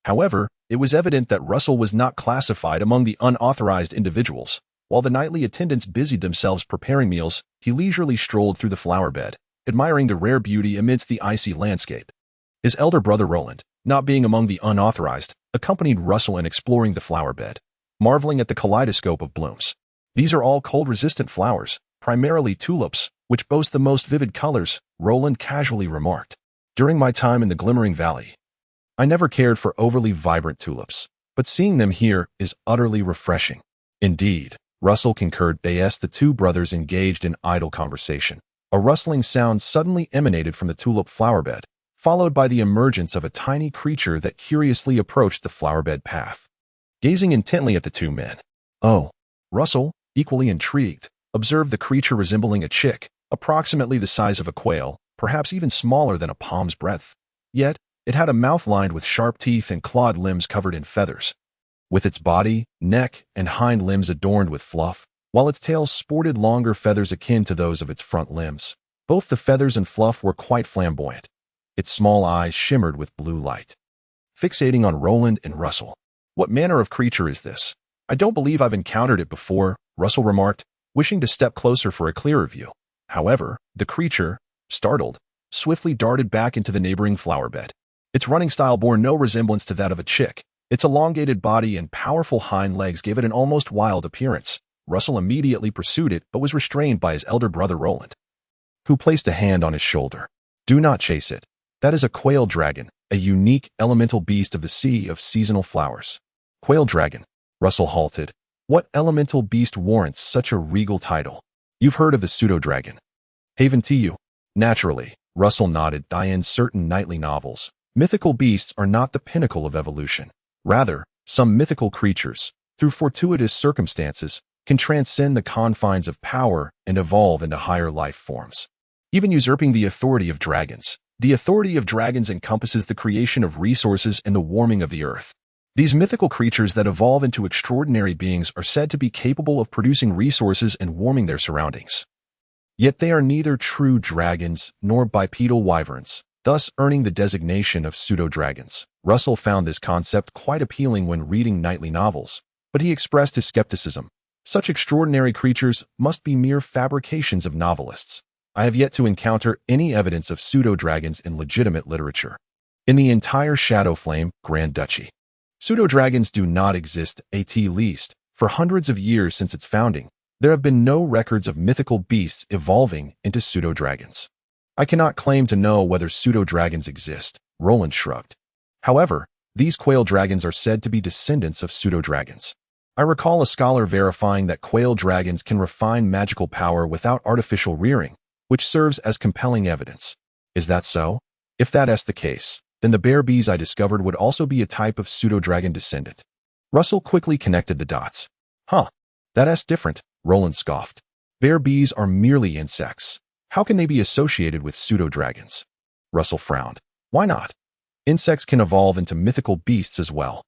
[SPEAKER 1] However, it was evident that Russell was not classified among the unauthorized individuals. While the nightly attendants busied themselves preparing meals, he leisurely strolled through the flower bed, admiring the rare beauty amidst the icy landscape. His elder brother Roland, not being among the unauthorized, accompanied Russell in exploring the flower bed, marveling at the kaleidoscope of blooms. These are all cold-resistant flowers, primarily tulips, which boast the most vivid colors, Roland casually remarked. During my time in the Glimmering Valley, I never cared for overly vibrant tulips, but seeing them here is utterly refreshing. Indeed, Russell concurred. The two brothers engaged in idle conversation. A rustling sound suddenly emanated from the tulip flowerbed, followed by the emergence of a tiny creature that curiously approached the flowerbed path. Gazing intently at the two men, Russell, equally intrigued, observed the creature resembling a chick, approximately the size of a quail, perhaps even smaller than a palm's breadth. Yet, it had a mouth lined with sharp teeth and clawed limbs covered in feathers, with its body, neck, and hind limbs adorned with fluff, while its tail sported longer feathers akin to those of its front limbs. Both the feathers and fluff were quite flamboyant. Its small eyes shimmered with blue light. Fixating on Roland and Russell. What manner of creature is this? I don't believe I've encountered it before, Russell remarked, wishing to step closer for a clearer view. However, the creature, startled, swiftly darted back into the neighboring flowerbed. Its running style bore no resemblance to that of a chick. Its elongated body and powerful hind legs gave it an almost wild appearance. Russell immediately pursued it but was restrained by his elder brother Roland, who placed a hand on his shoulder. Do not chase it. That is a quail dragon, a unique elemental beast of the sea of seasonal flowers. Quail dragon. Russell halted. What elemental beast warrants such a regal title? You've heard of the pseudo-dragon. Haven't you? Naturally, Russell nodded. In certain knightly novels, mythical beasts are not the pinnacle of evolution. Rather, some mythical creatures, through fortuitous circumstances, can transcend the confines of power and evolve into higher life forms, even usurping the authority of dragons. The authority of dragons encompasses the creation of resources and the warming of the earth. These mythical creatures that evolve into extraordinary beings are said to be capable of producing resources and warming their surroundings. Yet they are neither true dragons nor bipedal wyverns, thus earning the designation of pseudo-dragons. Russell found this concept quite appealing when reading knightly novels, but he expressed his skepticism. Such extraordinary creatures must be mere fabrications of novelists. I have yet to encounter any evidence of pseudo-dragons in legitimate literature. In the entire Shadowflame Grand Duchy, pseudo-dragons do not exist, at least. For hundreds of years since its founding, there have been no records of mythical beasts evolving into pseudo-dragons. I cannot claim to know whether pseudo-dragons exist, Roland shrugged. However, these quail dragons are said to be descendants of pseudo-dragons. I recall a scholar verifying that quail dragons can refine magical power without artificial rearing, which serves as compelling evidence. Is that so? If that's the case, then the bear bees I discovered would also be a type of pseudo-dragon descendant. Russell quickly connected the dots. That's different, Roland scoffed. Bear bees are merely insects. How can they be associated with pseudo-dragons? Russell frowned. Why not? Insects can evolve into mythical beasts as well.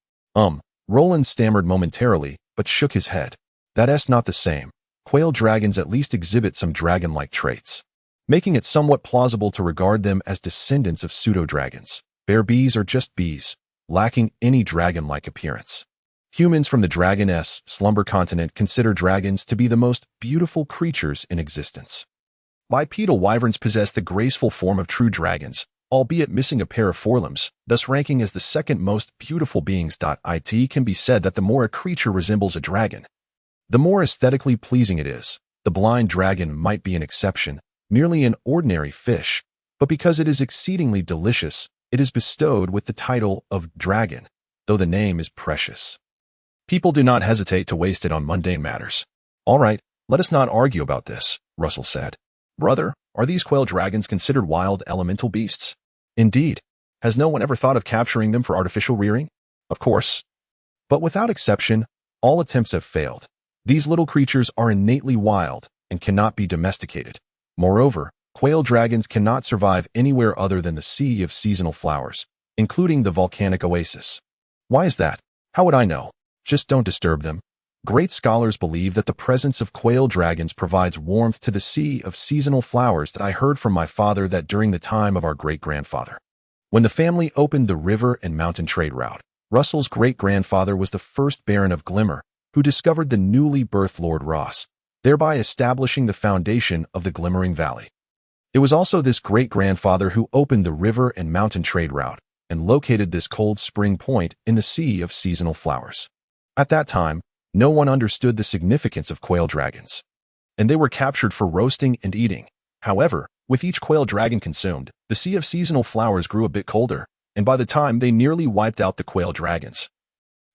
[SPEAKER 1] Roland stammered momentarily, but shook his head. That's not the same. Quail dragons at least exhibit some dragon-like traits, making it somewhat plausible to regard them as descendants of pseudo-dragons. Bear bees are just bees, lacking any dragon-like appearance. Humans from the Dragon-S slumber continent consider dragons to be the most beautiful creatures in existence. Bipedal wyverns possess the graceful form of true dragons, albeit missing a pair of forelimbs, thus ranking as the second most beautiful beings. It can be said that the more a creature resembles a dragon, the more aesthetically pleasing it is. The blind dragon might be an exception, merely an ordinary fish, but because it is exceedingly delicious, it is bestowed with the title of dragon, though the name is precious. People do not hesitate to waste it on mundane matters. All right, let us not argue about this, Russell said. Brother, are these quail dragons considered wild elemental beasts? Indeed. Has no one ever thought of capturing them for artificial rearing? Of course. But without exception, all attempts have failed. These little creatures are innately wild and cannot be domesticated. Moreover, quail dragons cannot survive anywhere other than the sea of seasonal flowers, including the volcanic oasis. Why is that? How would I know? Just don't disturb them. Great scholars believe that the presence of quail dragons provides warmth to the sea of seasonal flowers. That I heard from my father that during the time of our great-grandfather, when the family opened the river and mountain trade route, Russell's great-grandfather was the first Baron of Glimmer, who discovered the newly birthed Lord Ross, thereby establishing the foundation of the Glimmering Valley. It was also this great-grandfather who opened the river and mountain trade route and located this cold spring point in the sea of seasonal flowers. At that time, no one understood the significance of quail dragons, and they were captured for roasting and eating. However, with each quail dragon consumed, the sea of seasonal flowers grew a bit colder, and by the time they nearly wiped out the quail dragons,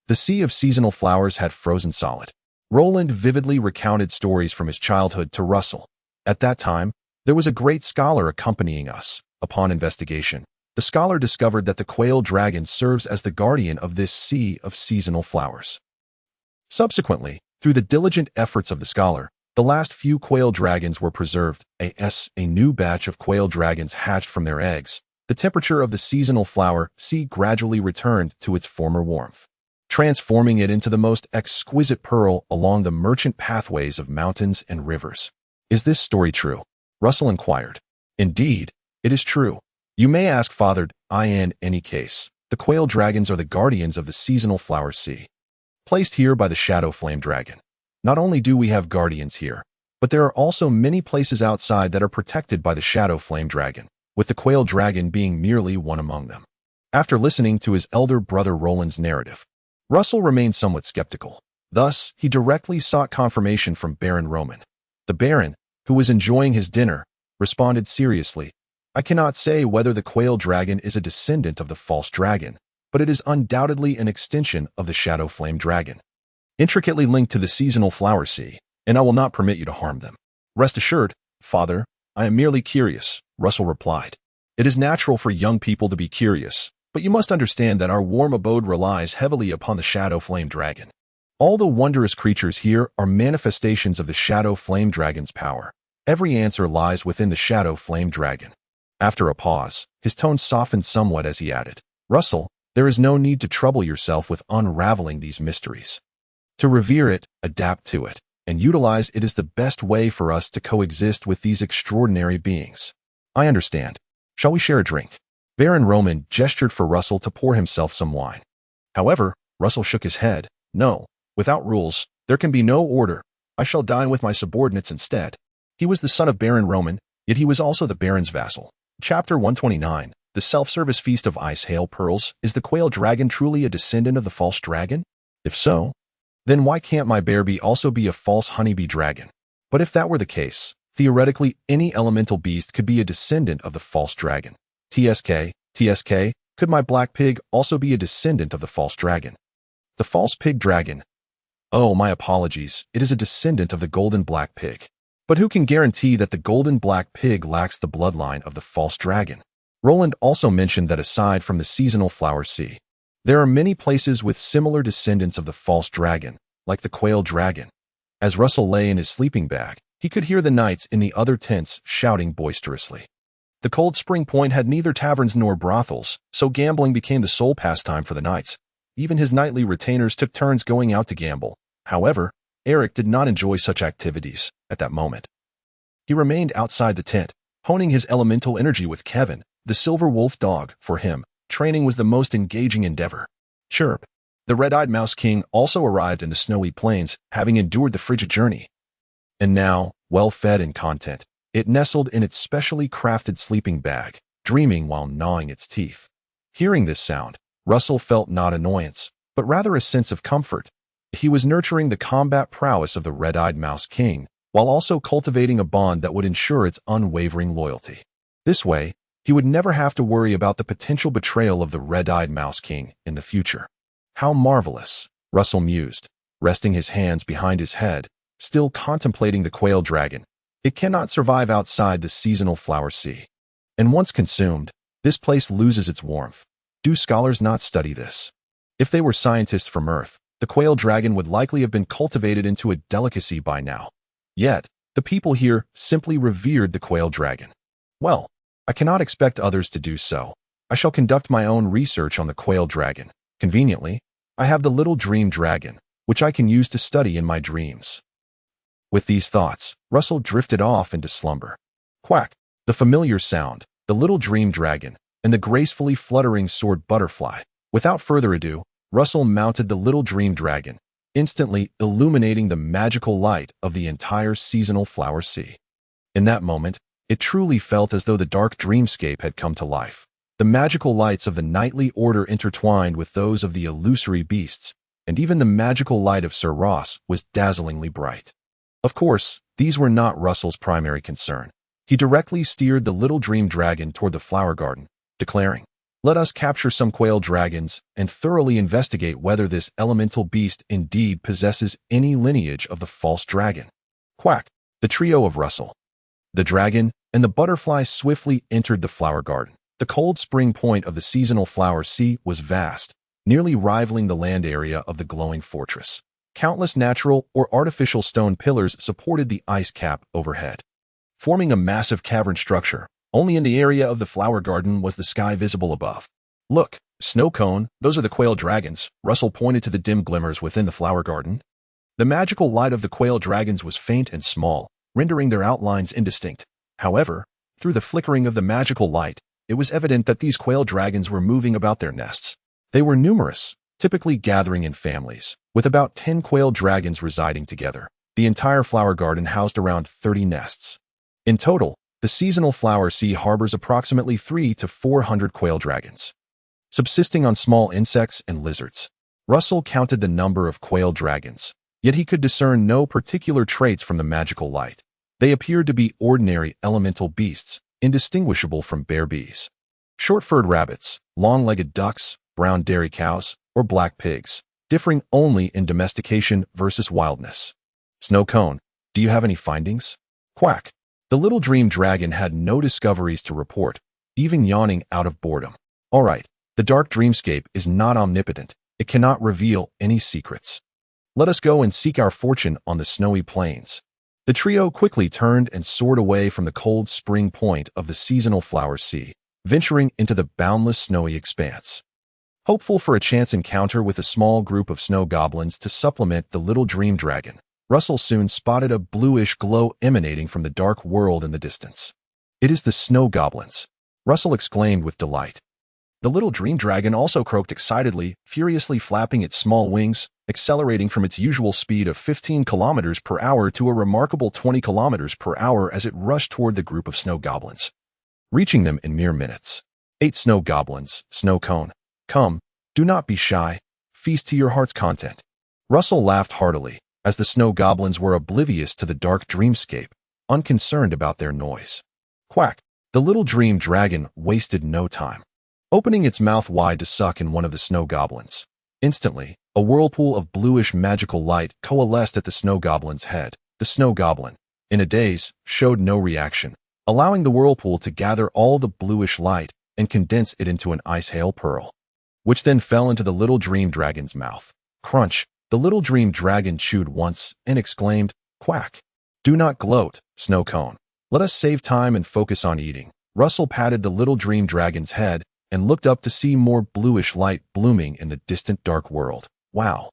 [SPEAKER 1] the sea of seasonal flowers had frozen solid. Roland vividly recounted stories from his childhood to Russell. At that time, there was a great scholar accompanying us. Upon investigation, the scholar discovered that the quail dragon serves as the guardian of this sea of seasonal flowers. Subsequently, through the diligent efforts of the scholar, the last few quail dragons were preserved. A new batch of quail dragons hatched from their eggs. The temperature of the seasonal flower sea gradually returned to its former warmth, transforming it into the most exquisite pearl along the merchant pathways of mountains and rivers. Is this story true? Russell inquired. Indeed, it is true. You may ask Father. In any case, the quail dragons are the guardians of the seasonal flower sea, placed here by the shadow flame dragon. Not only do we have guardians here, but there are also many places outside that are protected by the shadow flame dragon, with the quail dragon being merely one among them. After listening to his elder brother Roland's narrative, Russell remained somewhat skeptical. Thus, he directly sought confirmation from Baron Roman. The Baron, who was enjoying his dinner, responded seriously, I cannot say whether the quail dragon is a descendant of the false dragon, but it is undoubtedly an extension of the shadow flame dragon, intricately linked to the seasonal flower sea, and I will not permit you to harm them. Rest assured, Father, I am merely curious, Russell replied. It is natural for young people to be curious, but you must understand that our warm abode relies heavily upon the shadow flame dragon. All the wondrous creatures here are manifestations of the shadow flame dragon's power. Every answer lies within the shadow flame dragon. After a pause, his tone softened somewhat as he added, Russell, there is no need to trouble yourself with unraveling these mysteries. To revere it, adapt to it, and utilize it is the best way for us to coexist with these extraordinary beings. I understand. Shall we share a drink? Baron Roman gestured for Russell to pour himself some wine. However, Russell shook his head. No, without rules, there can be no order. I shall dine with my subordinates instead. He was the son of Baron Roman, yet he was also the Baron's vassal. Chapter 129. The self-service feast of ice hail pearls. Is the quail dragon truly a descendant of the false dragon? If so, then why can't my bear bee also be a false honeybee dragon? But if that were the case, theoretically any elemental beast could be a descendant of the false dragon. TSK, could my black pig also be a descendant of the false dragon? The false pig dragon. Oh, my apologies, it is a descendant of the golden black pig. But who can guarantee that the golden black pig lacks the bloodline of the false dragon? Roland also mentioned that aside from the seasonal flower sea, there are many places with similar descendants of the false dragon, like the quail dragon. As Russell lay in his sleeping bag, he could hear the knights in the other tents shouting boisterously. The cold spring point had neither taverns nor brothels, so gambling became the sole pastime for the knights. Even his nightly retainers took turns going out to gamble. However, Eric did not enjoy such activities at that moment. He remained outside the tent, honing his elemental energy with Kevin, the silver wolf dog. For him, training was the most engaging endeavor. Chirp. The red-eyed mouse king also arrived in the snowy plains, having endured the frigid journey. And now, well-fed and content, it nestled in its specially crafted sleeping bag, dreaming while gnawing its teeth. Hearing this sound, Russell felt not annoyance, but rather a sense of comfort. He was nurturing the combat prowess of the red-eyed mouse king, while also cultivating a bond that would ensure its unwavering loyalty. This way, he would never have to worry about the potential betrayal of the red-eyed mouse king in the future. How marvelous, Russell mused, resting his hands behind his head, still contemplating the quail dragon. It cannot survive outside the seasonal flower sea. And once consumed, this place loses its warmth. Do scholars not study this? If they were scientists from Earth, the quail dragon would likely have been cultivated into a delicacy by now. Yet, the people here simply revered the quail dragon. Well, I cannot expect others to do so. I shall conduct my own research on the quail dragon. Conveniently, I have the little dream dragon, which I can use to study in my dreams. With these thoughts, Russell drifted off into slumber. Quack! The familiar sound, the little dream dragon, and the gracefully fluttering sword butterfly. Without further ado, Russell mounted the little dream dragon, instantly illuminating the magical light of the entire seasonal flower sea. In that moment, it truly felt as though the dark dreamscape had come to life. The magical lights of the knightly order intertwined with those of the illusory beasts, and even the magical light of Sir Ross was dazzlingly bright. Of course, these were not Russell's primary concern. He directly steered the little dream dragon toward the flower garden, declaring, "Let us capture some quail dragons and thoroughly investigate whether this elemental beast indeed possesses any lineage of the false dragon." Quack! The trio of Russell, the dragon, and the butterfly swiftly entered the flower garden. The cold spring point of the seasonal flower sea was vast, nearly rivaling the land area of the glowing fortress. Countless natural or artificial stone pillars supported the ice cap overhead, forming a massive cavern structure. Only in the area of the flower garden was the sky visible above. "Look, snow cone, those are the quail dragons." Russell pointed to the dim glimmers within the flower garden. The magical light of the quail dragons was faint and small, rendering their outlines indistinct. However, through the flickering of the magical light, it was evident that these quail dragons were moving about their nests. They were numerous, typically gathering in families, with about 10 quail dragons residing together. The entire flower garden housed around 30 nests. In total, the seasonal flower sea harbors approximately 300 to 400 quail dragons, subsisting on small insects and lizards. Russell counted the number of quail dragons, yet he could discern no particular traits from the magical light. They appeared to be ordinary elemental beasts, indistinguishable from bear bees, short-furred rabbits, long-legged ducks, brown dairy cows, or black pigs, differing only in domestication versus wildness. Snow cone, do you have any findings? Quack! The little dream dragon had no discoveries to report, even yawning out of boredom. All right, the dark dreamscape is not omnipotent. It cannot reveal any secrets. Let us go and seek our fortune on the snowy plains. The trio quickly turned and soared away from the cold spring point of the seasonal flower sea, venturing into the boundless snowy expanse. Hopeful for a chance encounter with a small group of snow goblins to supplement the little dream dragon, Russell soon spotted a bluish glow emanating from the dark world in the distance. "It is the snow goblins," Russell exclaimed with delight. The little dream dragon also croaked excitedly, furiously flapping its small wings, accelerating from its usual speed of 15 kilometers per hour to a remarkable 20 kilometers per hour as it rushed toward the group of snow goblins, reaching them in mere minutes. 8 snow goblins, Snow cone. Come, do not be shy. Feast to your heart's content. Russell laughed heartily, as the snow goblins were oblivious to the dark dreamscape, unconcerned about their noise. Quack! The little dream dragon wasted no time, opening its mouth wide to suck in one of the snow goblins. Instantly, a whirlpool of bluish magical light coalesced at the snow goblin's head. The snow goblin, in a daze, showed no reaction, allowing the whirlpool to gather all the bluish light and condense it into an ice-hail pearl, which then fell into the little dream dragon's mouth. Crunch! The little dream dragon chewed once and exclaimed, "Quack! Do not gloat, Snow cone. Let us save time and focus on eating." Russell patted the little dream dragon's head and looked up to see more bluish light blooming in the distant dark world. Wow!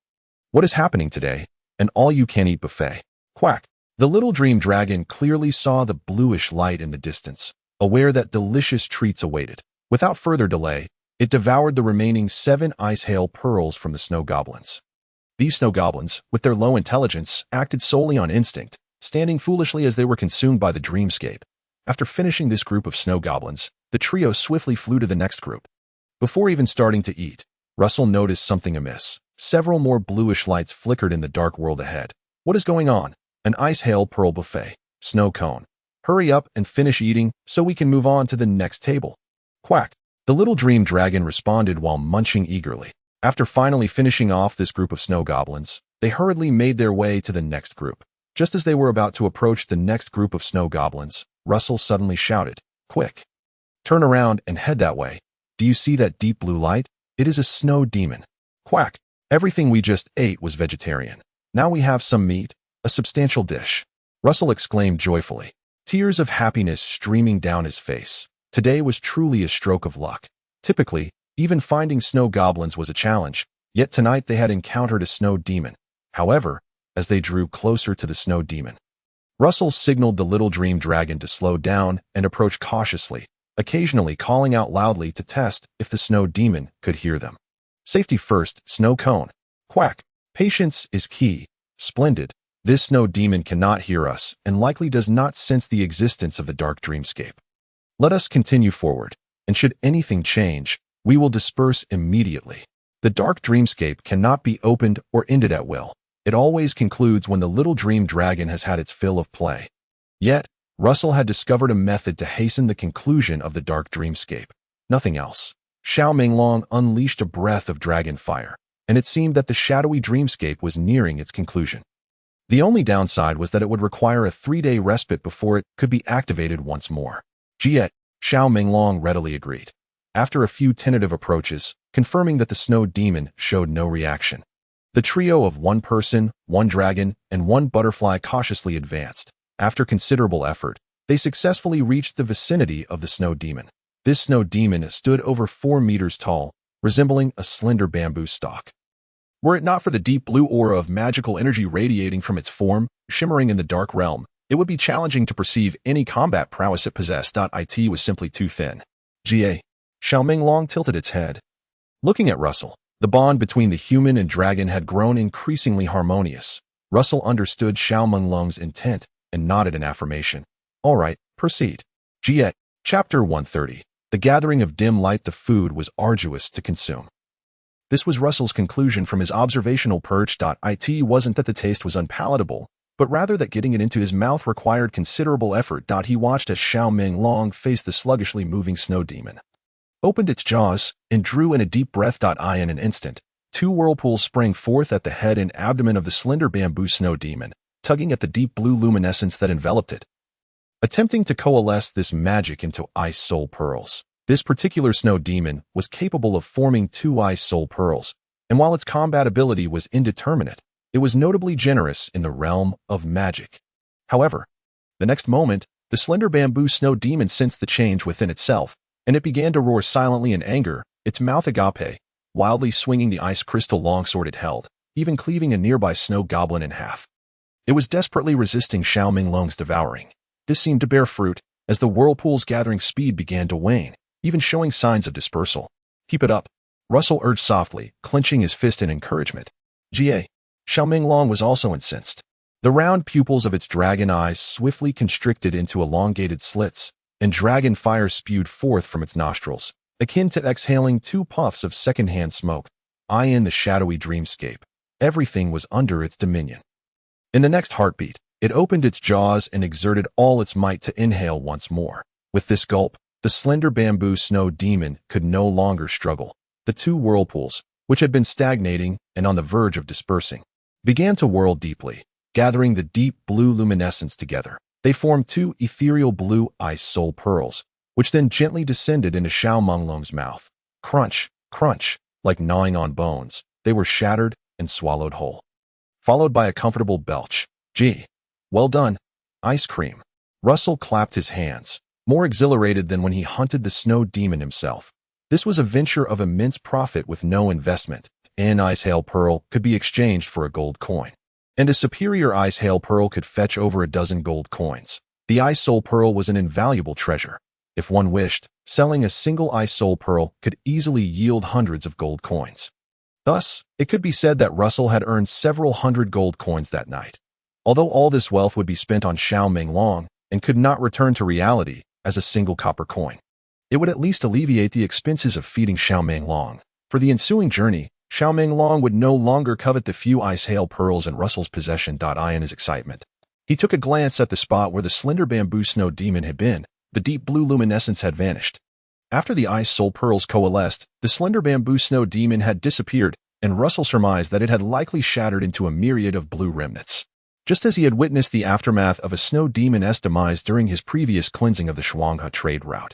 [SPEAKER 1] What is happening today? An all-you-can-eat buffet. Quack! The little dream dragon clearly saw the bluish light in the distance, aware that delicious treats awaited. Without further delay, It devoured the remaining 7 ice hail pearls from the snow goblins. These snow goblins, with their low intelligence, acted solely on instinct, standing foolishly as they were consumed by the dreamscape. After finishing this group of snow goblins, the trio swiftly flew to the next group. Before even starting to eat, Russell noticed something amiss. Several more bluish lights flickered in the dark world ahead. What is going on? An ice hail pearl buffet. Snow cone. Hurry up and finish eating so we can move on to the next table. Quack. The little dream dragon responded while munching eagerly. After finally finishing off this group of snow goblins, they hurriedly made their way to the next group. Just as they were about to approach the next group of snow goblins, Russell suddenly shouted, "Quick! Turn around and head that way. Do you see that deep blue light? It is a snow demon." Quack! Everything we just ate was vegetarian. Now we have some meat, a substantial dish. Russell exclaimed joyfully, tears of happiness streaming down his face. Today was truly a stroke of luck. Typically, even finding snow goblins was a challenge, yet tonight they had encountered a snow demon. However, as they drew closer to the snow demon, Russell signaled the little dream dragon to slow down and approach cautiously, occasionally calling out loudly to test if the snow demon could hear them. Safety first, snow cone. Quack. Patience is key. Splendid. This snow demon cannot hear us and likely does not sense the existence of the dark dreamscape. Let us continue forward, and should anything change, we will disperse immediately. The dark dreamscape cannot be opened or ended at will. It always concludes when the little dream dragon has had its fill of play. Yet, Russell had discovered a method to hasten the conclusion of the dark dreamscape. Nothing else. Xiao Minglong unleashed a breath of dragon fire, and it seemed that the shadowy dreamscape was nearing its conclusion. The only downside was that it would require a 3-day respite before it could be activated once more. Jiet, Xiao Minglong readily agreed. After a few tentative approaches, confirming that the snow demon showed no reaction, the trio of 1 person, 1 dragon, and 1 butterfly cautiously advanced. After considerable effort, they successfully reached the vicinity of the snow demon. This snow demon stood over 4 meters tall, resembling a slender bamboo stalk. Were it not for the deep blue aura of magical energy radiating from its form, shimmering in the dark realm, it would be challenging to perceive any combat prowess it possessed. It was simply too thin. Xiao Minglong tilted its head. Looking at Russell, the bond between the human and dragon had grown increasingly harmonious. Russell understood Xiao Minglong's intent and nodded in affirmation. All right, proceed. Jiet, Chapter 130. The gathering of dim light. The food was arduous to consume. This was Russell's conclusion from his observational perch. It wasn't that the taste was unpalatable, but rather that getting it into his mouth required considerable effort. He watched as Xiao Minglong faced the sluggishly moving snow demon, opened its jaws, and drew in a deep breath. In an instant, 2 whirlpools sprang forth at the head and abdomen of the slender bamboo snow demon, tugging at the deep blue luminescence that enveloped it, attempting to coalesce this magic into ice soul pearls. This particular snow demon was capable of forming 2 ice soul pearls, and while its combat ability was indeterminate, it was notably generous in the realm of magic. However, the next moment, the slender bamboo snow demon sensed the change within itself, and it began to roar silently in anger, its mouth agape, wildly swinging the ice crystal longsword it held, even cleaving a nearby snow goblin in half. It was desperately resisting Xiao Minglong's devouring. This seemed to bear fruit, as the whirlpool's gathering speed began to wane, even showing signs of dispersal. Keep it up, Russell urged softly, clenching his fist in encouragement. Xiao Minglong was also incensed. The round pupils of its dragon eyes swiftly constricted into elongated slits, and dragon fire spewed forth from its nostrils, akin to exhaling 2 puffs of secondhand smoke. In the shadowy dreamscape, everything was under its dominion. In the next heartbeat, it opened its jaws and exerted all its might to inhale once more. With this gulp, the slender bamboo snow demon could no longer struggle. The 2 whirlpools, which had been stagnating and on the verge of dispersing, began to whirl deeply, gathering the deep blue luminescence together. They formed 2 ethereal blue ice soul pearls, which then gently descended into Xiao Minglong's mouth. Crunch, crunch, like gnawing on bones, they were shattered and swallowed whole, followed by a comfortable belch. Gee, well done, ice cream. Russell clapped his hands, more exhilarated than when he hunted the snow demon himself. This was a venture of immense profit with no investment. An ice hail pearl could be exchanged for a gold coin, and a superior ice hail pearl could fetch over a dozen gold coins. The ice soul pearl was an invaluable treasure. If one wished, selling a single ice soul pearl could easily yield hundreds of gold coins. Thus, it could be said that Russell had earned several hundred gold coins that night. Although all this wealth would be spent on Xiao Menglong and could not return to reality as a single copper coin, it would at least alleviate the expenses of feeding Xiao Menglong. For the ensuing journey, Xiao Menglong would no longer covet the few ice hail pearls in Russell's possession. In his excitement, he took a glance at the spot where the slender bamboo snow demon had been. The deep blue luminescence had vanished. After the ice soul pearls coalesced, the slender bamboo snow demon had disappeared, and Russell surmised that it had likely shattered into a myriad of blue remnants. Just as he had witnessed the aftermath of a snow demon's demise during his previous cleansing of the Shuanghe trade route.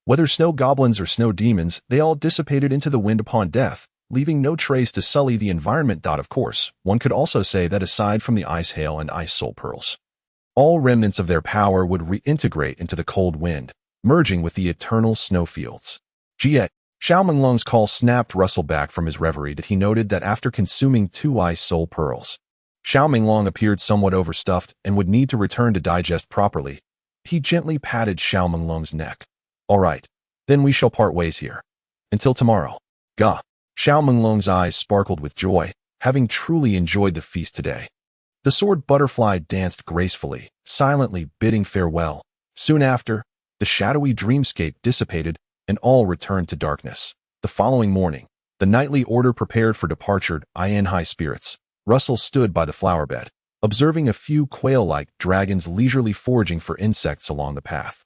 [SPEAKER 1] Whether snow goblins or snow demons, they all dissipated into the wind upon death, leaving no trace to sully the environment. Of course, one could also say that aside from the ice hail and ice soul pearls, all remnants of their power would reintegrate into the cold wind, merging with the eternal snowfields. Yet, Xiao Menglong's call snapped Russell back from his reverie. He noted that after consuming 2 ice soul pearls, Xiao Menglong appeared somewhat overstuffed and would need to return to digest properly. He gently patted Xiao Menglong's neck. "All right, then we shall part ways here. Until tomorrow." Gah! Xiao Menglong's eyes sparkled with joy, having truly enjoyed the feast today. The sword butterfly danced gracefully, silently bidding farewell. Soon after, the shadowy dreamscape dissipated, and all returned to darkness. The following morning, the nightly order prepared for departure. In high spirits, Russell stood by the flower bed, observing a few quail-like dragons leisurely foraging for insects along the path.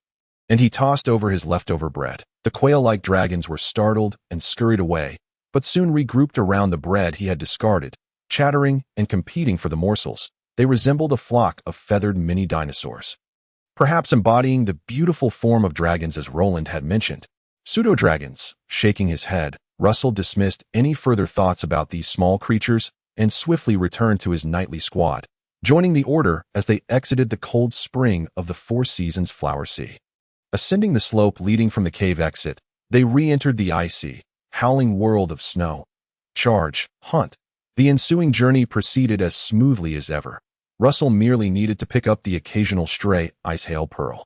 [SPEAKER 1] And he tossed over his leftover bread. The quail-like dragons were startled and scurried away, but soon regrouped around the bread he had discarded, chattering and competing for the morsels. They resembled a flock of feathered mini dinosaurs, perhaps embodying the beautiful form of dragons as Roland had mentioned. Pseudo-dragons. Shaking his head, Russell dismissed any further thoughts about these small creatures and swiftly returned to his nightly squad, joining the order as they exited the cold spring of the Four Seasons Flower Sea. Ascending the slope leading from the cave exit, they re-entered the icy, howling world of snow. Charge, hunt. The ensuing journey proceeded as smoothly as ever. Russell merely needed to pick up the occasional stray ice hail pearl.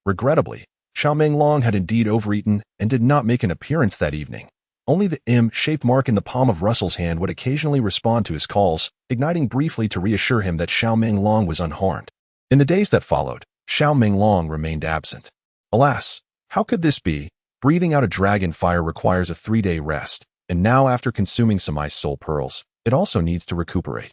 [SPEAKER 1] Regrettably, Xiao Menglong had indeed overeaten and did not make an appearance that evening. Only the M-shaped mark in the palm of Russell's hand would occasionally respond to his calls, igniting briefly to reassure him that Xiao Menglong was unharmed. In the days that followed, Xiao Menglong remained absent. Alas, how could this be? Breathing out a dragon fire requires a 3-day rest, and now after consuming some ice soul pearls, it also needs to recuperate.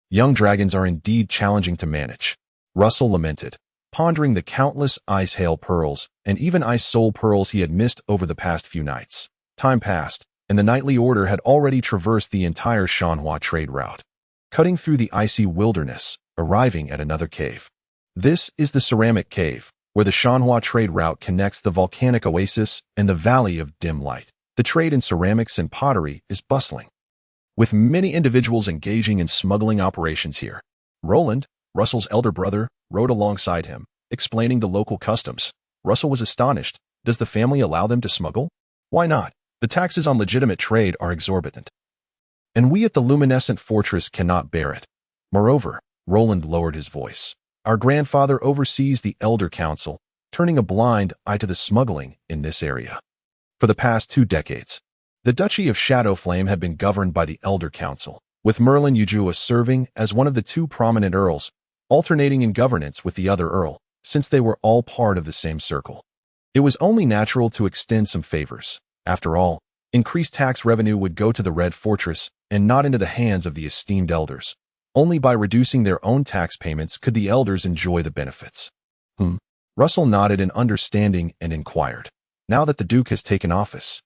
[SPEAKER 1] Young dragons are indeed challenging to manage, Russell lamented, pondering the countless ice hail pearls and even ice soul pearls he had missed over the past few nights. Time passed, and the nightly order had already traversed the entire Shanhua trade route, cutting through the icy wilderness, arriving at another cave. This is the Ceramic Cave, where the Shanhua trade route connects the volcanic oasis and the Valley of Dim Light. The trade in ceramics and pottery is bustling, with many individuals engaging in smuggling operations here. Roland, Russell's elder brother, rode alongside him, explaining the local customs. Russell was astonished. Does the family allow them to smuggle? Why not? The taxes on legitimate trade are exorbitant, and we at the Luminescent Fortress cannot bear it. Moreover, Roland lowered his voice. Our grandfather oversees the Elder Council, turning a blind eye to the smuggling in this area. For the past 2 decades, the Duchy of Shadowflame had been governed by the Elder Council, with Merlin Yujua serving as one of the 2 prominent earls, alternating in governance with the other earl, since they were all part of the same circle. It was only natural to extend some favors. After all, increased tax revenue would go to the Red Fortress and not into the hands of the esteemed elders. Only by reducing their own tax payments could the elders enjoy the benefits. Russell nodded in understanding and inquired. Now that the Duke has taken office,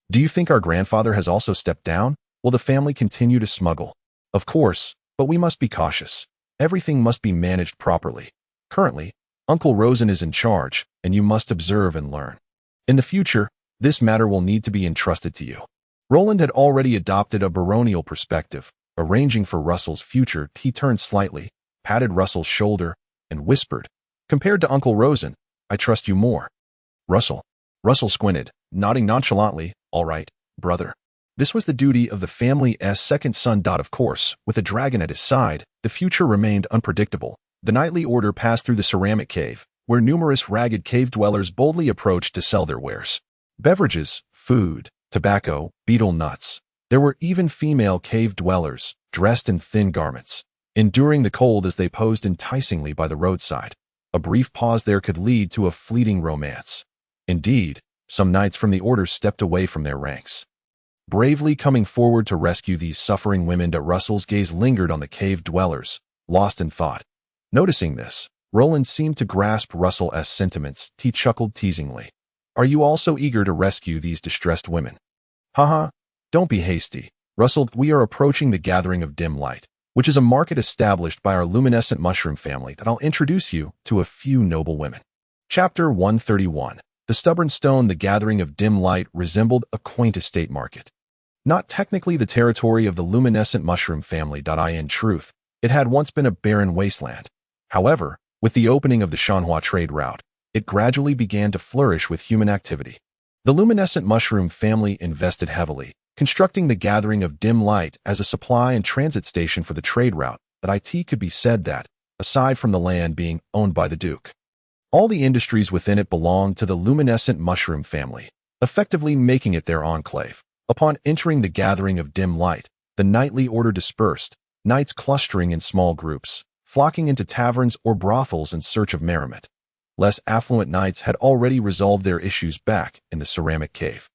[SPEAKER 1] do you think our grandfather has also stepped down? Will the family continue to smuggle? Of course, but we must be cautious. Everything must be managed properly. Currently, Uncle Rosen is in charge, and you must observe and learn. In the future, this matter will need to be entrusted to you. Roland had already adopted a baronial perspective, arranging for Russell's future. He turned slightly, patted Russell's shoulder, and whispered, "Compared to Uncle Rosen, I trust you more." Russell squinted, nodding nonchalantly. "All right, brother." This was the duty of the family's second son. Of course, with a dragon at his side, the future remained unpredictable. The nightly order passed through the Ceramic Cave, where numerous ragged cave dwellers boldly approached to sell their wares. Beverages, food, tobacco, beetle nuts. There were even female cave dwellers, dressed in thin garments, enduring the cold as they posed enticingly by the roadside. A brief pause there could lead to a fleeting romance. Indeed, some knights from the order stepped away from their ranks, bravely coming forward to rescue these suffering women. But Russell's gaze lingered on the cave dwellers, lost in thought. Noticing this, Roland seemed to grasp Russell's sentiments. He chuckled teasingly. Are you also eager to rescue these distressed women? Haha, don't be hasty, Russell. We are approaching the gathering of dim light, which is a market established by our luminescent mushroom family that I'll introduce you to a few noble women. Chapter 131. The stubborn stone. The gathering of dim light resembled a quaint estate market. Not technically the territory of the luminescent mushroom family. In truth, it had once been a barren wasteland. However, with the opening of the Shanhua trade route, it gradually began to flourish with human activity. The luminescent mushroom family invested heavily, constructing the gathering of dim light as a supply and transit station for the trade route. But it could be said that, aside from the land being owned by the Duke, all the industries within it belonged to the luminescent mushroom family, effectively making it their enclave. Upon entering the gathering of dim light, the knightly order dispersed, knights clustering in small groups, flocking into taverns or brothels in search of merriment. Less affluent knights had already resolved their issues back in the ceramic cave.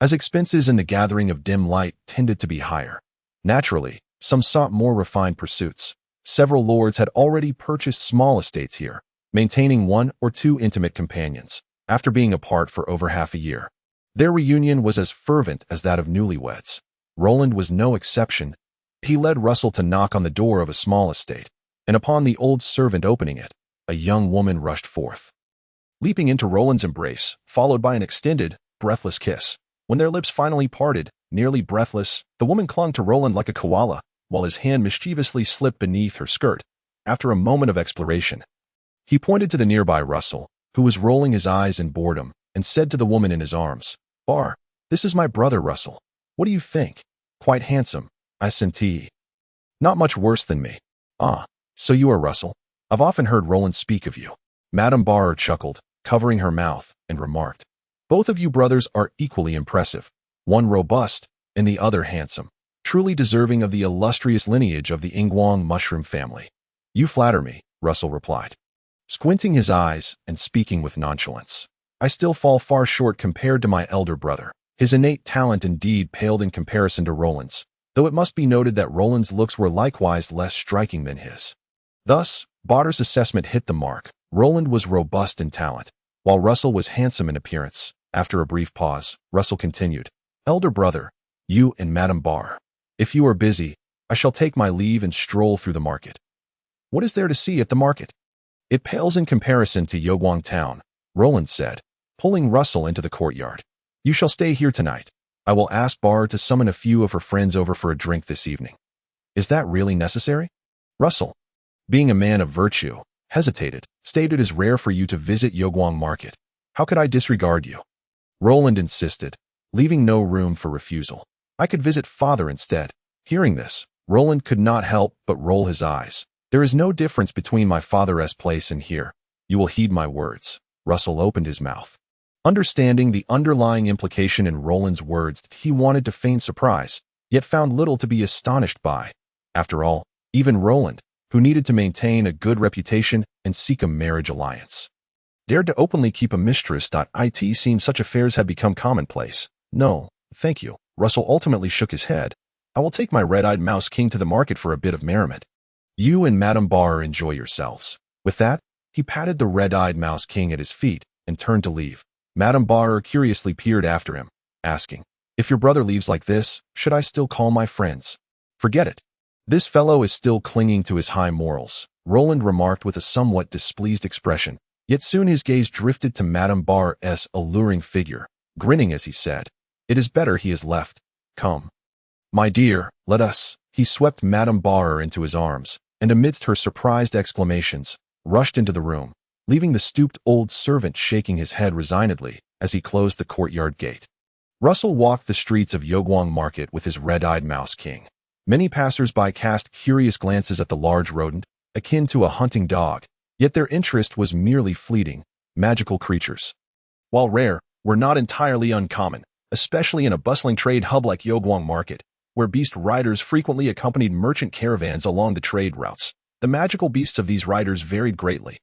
[SPEAKER 1] As expenses in the gathering of dim light tended to be higher, naturally, some sought more refined pursuits. Several lords had already purchased small estates here, maintaining one or two intimate companions, after being apart for over half a year. Their reunion was as fervent as that of newlyweds. Roland was no exception. He led Russell to knock on the door of a small estate, and upon the old servant opening it, a young woman rushed forth, leaping into Roland's embrace, followed by an extended, breathless kiss. When their lips finally parted, nearly breathless, the woman clung to Roland like a koala, while his hand mischievously slipped beneath her skirt. After a moment of exploration, he pointed to the nearby Russell, who was rolling his eyes in boredom, and said to the woman in his arms, "Bar, this is my brother Russell. What do you think? Quite handsome, I sentee. Not much worse than me. Ah, so you are Russell. I've often heard Roland speak of you." Madame Barr chuckled, covering her mouth, and remarked, "Both of you brothers are equally impressive, one robust and the other handsome, truly deserving of the illustrious lineage of the Ingguang mushroom family." "You flatter me," Russell replied, squinting his eyes and speaking with nonchalance. "I still fall far short compared to my elder brother." His innate talent indeed paled in comparison to Roland's, though it must be noted that Roland's looks were likewise less striking than his. Thus, Barter's assessment hit the mark. Roland was robust in talent, while Russell was handsome in appearance. After a brief pause, Russell continued, "Elder brother, you and Madame Barr. If you are busy, I shall take my leave and stroll through the market." "What is there to see at the market?" "It pales in comparison to Yoguang town," Roland said, pulling Russell into the courtyard. "You shall stay here tonight. I will ask Barr to summon a few of her friends over for a drink this evening." "Is that really necessary?" Russell, being a man of virtue, hesitated. "Stated it is rare for you to visit Yoguang market. How could I disregard you?" Roland insisted, leaving no room for refusal. "I could visit father instead." Hearing this, Roland could not help but roll his eyes. "There is no difference between my father's place and here. You will heed my words." Russell opened his mouth. Understanding the underlying implication in Roland's words, he wanted to feign surprise, yet found little to be astonished by. After all, even Roland, who needed to maintain a good reputation and seek a marriage alliance, dared to openly keep a mistress. It seemed such affairs had become commonplace. "No, thank you." Russell ultimately shook his head. "I will take my red-eyed mouse king to the market for a bit of merriment. You and Madame Barr enjoy yourselves." With that, he patted the red-eyed mouse king at his feet and turned to leave. Madame Barr curiously peered after him, asking, "If your brother leaves like this, should I still call my friends?" "Forget it. This fellow is still clinging to his high morals," Roland remarked with a somewhat displeased expression, yet soon his gaze drifted to Madame Barr's alluring figure, grinning as he said, "It is better he has left. Come, my dear, let us." He swept Madame Barr into his arms, and amidst her surprised exclamations, rushed into the room, leaving the stooped old servant shaking his head resignedly as he closed the courtyard gate. Russell walked the streets of Yoguang Market with his red-eyed mouse king. Many passers-by cast curious glances at the large rodent, akin to a hunting dog, Yet their interest was merely fleeting. Magical creatures, while rare, were not entirely uncommon, especially in a bustling trade hub like Yogwang Market, where beast riders frequently accompanied merchant caravans along the trade routes. The magical beasts of these riders varied greatly.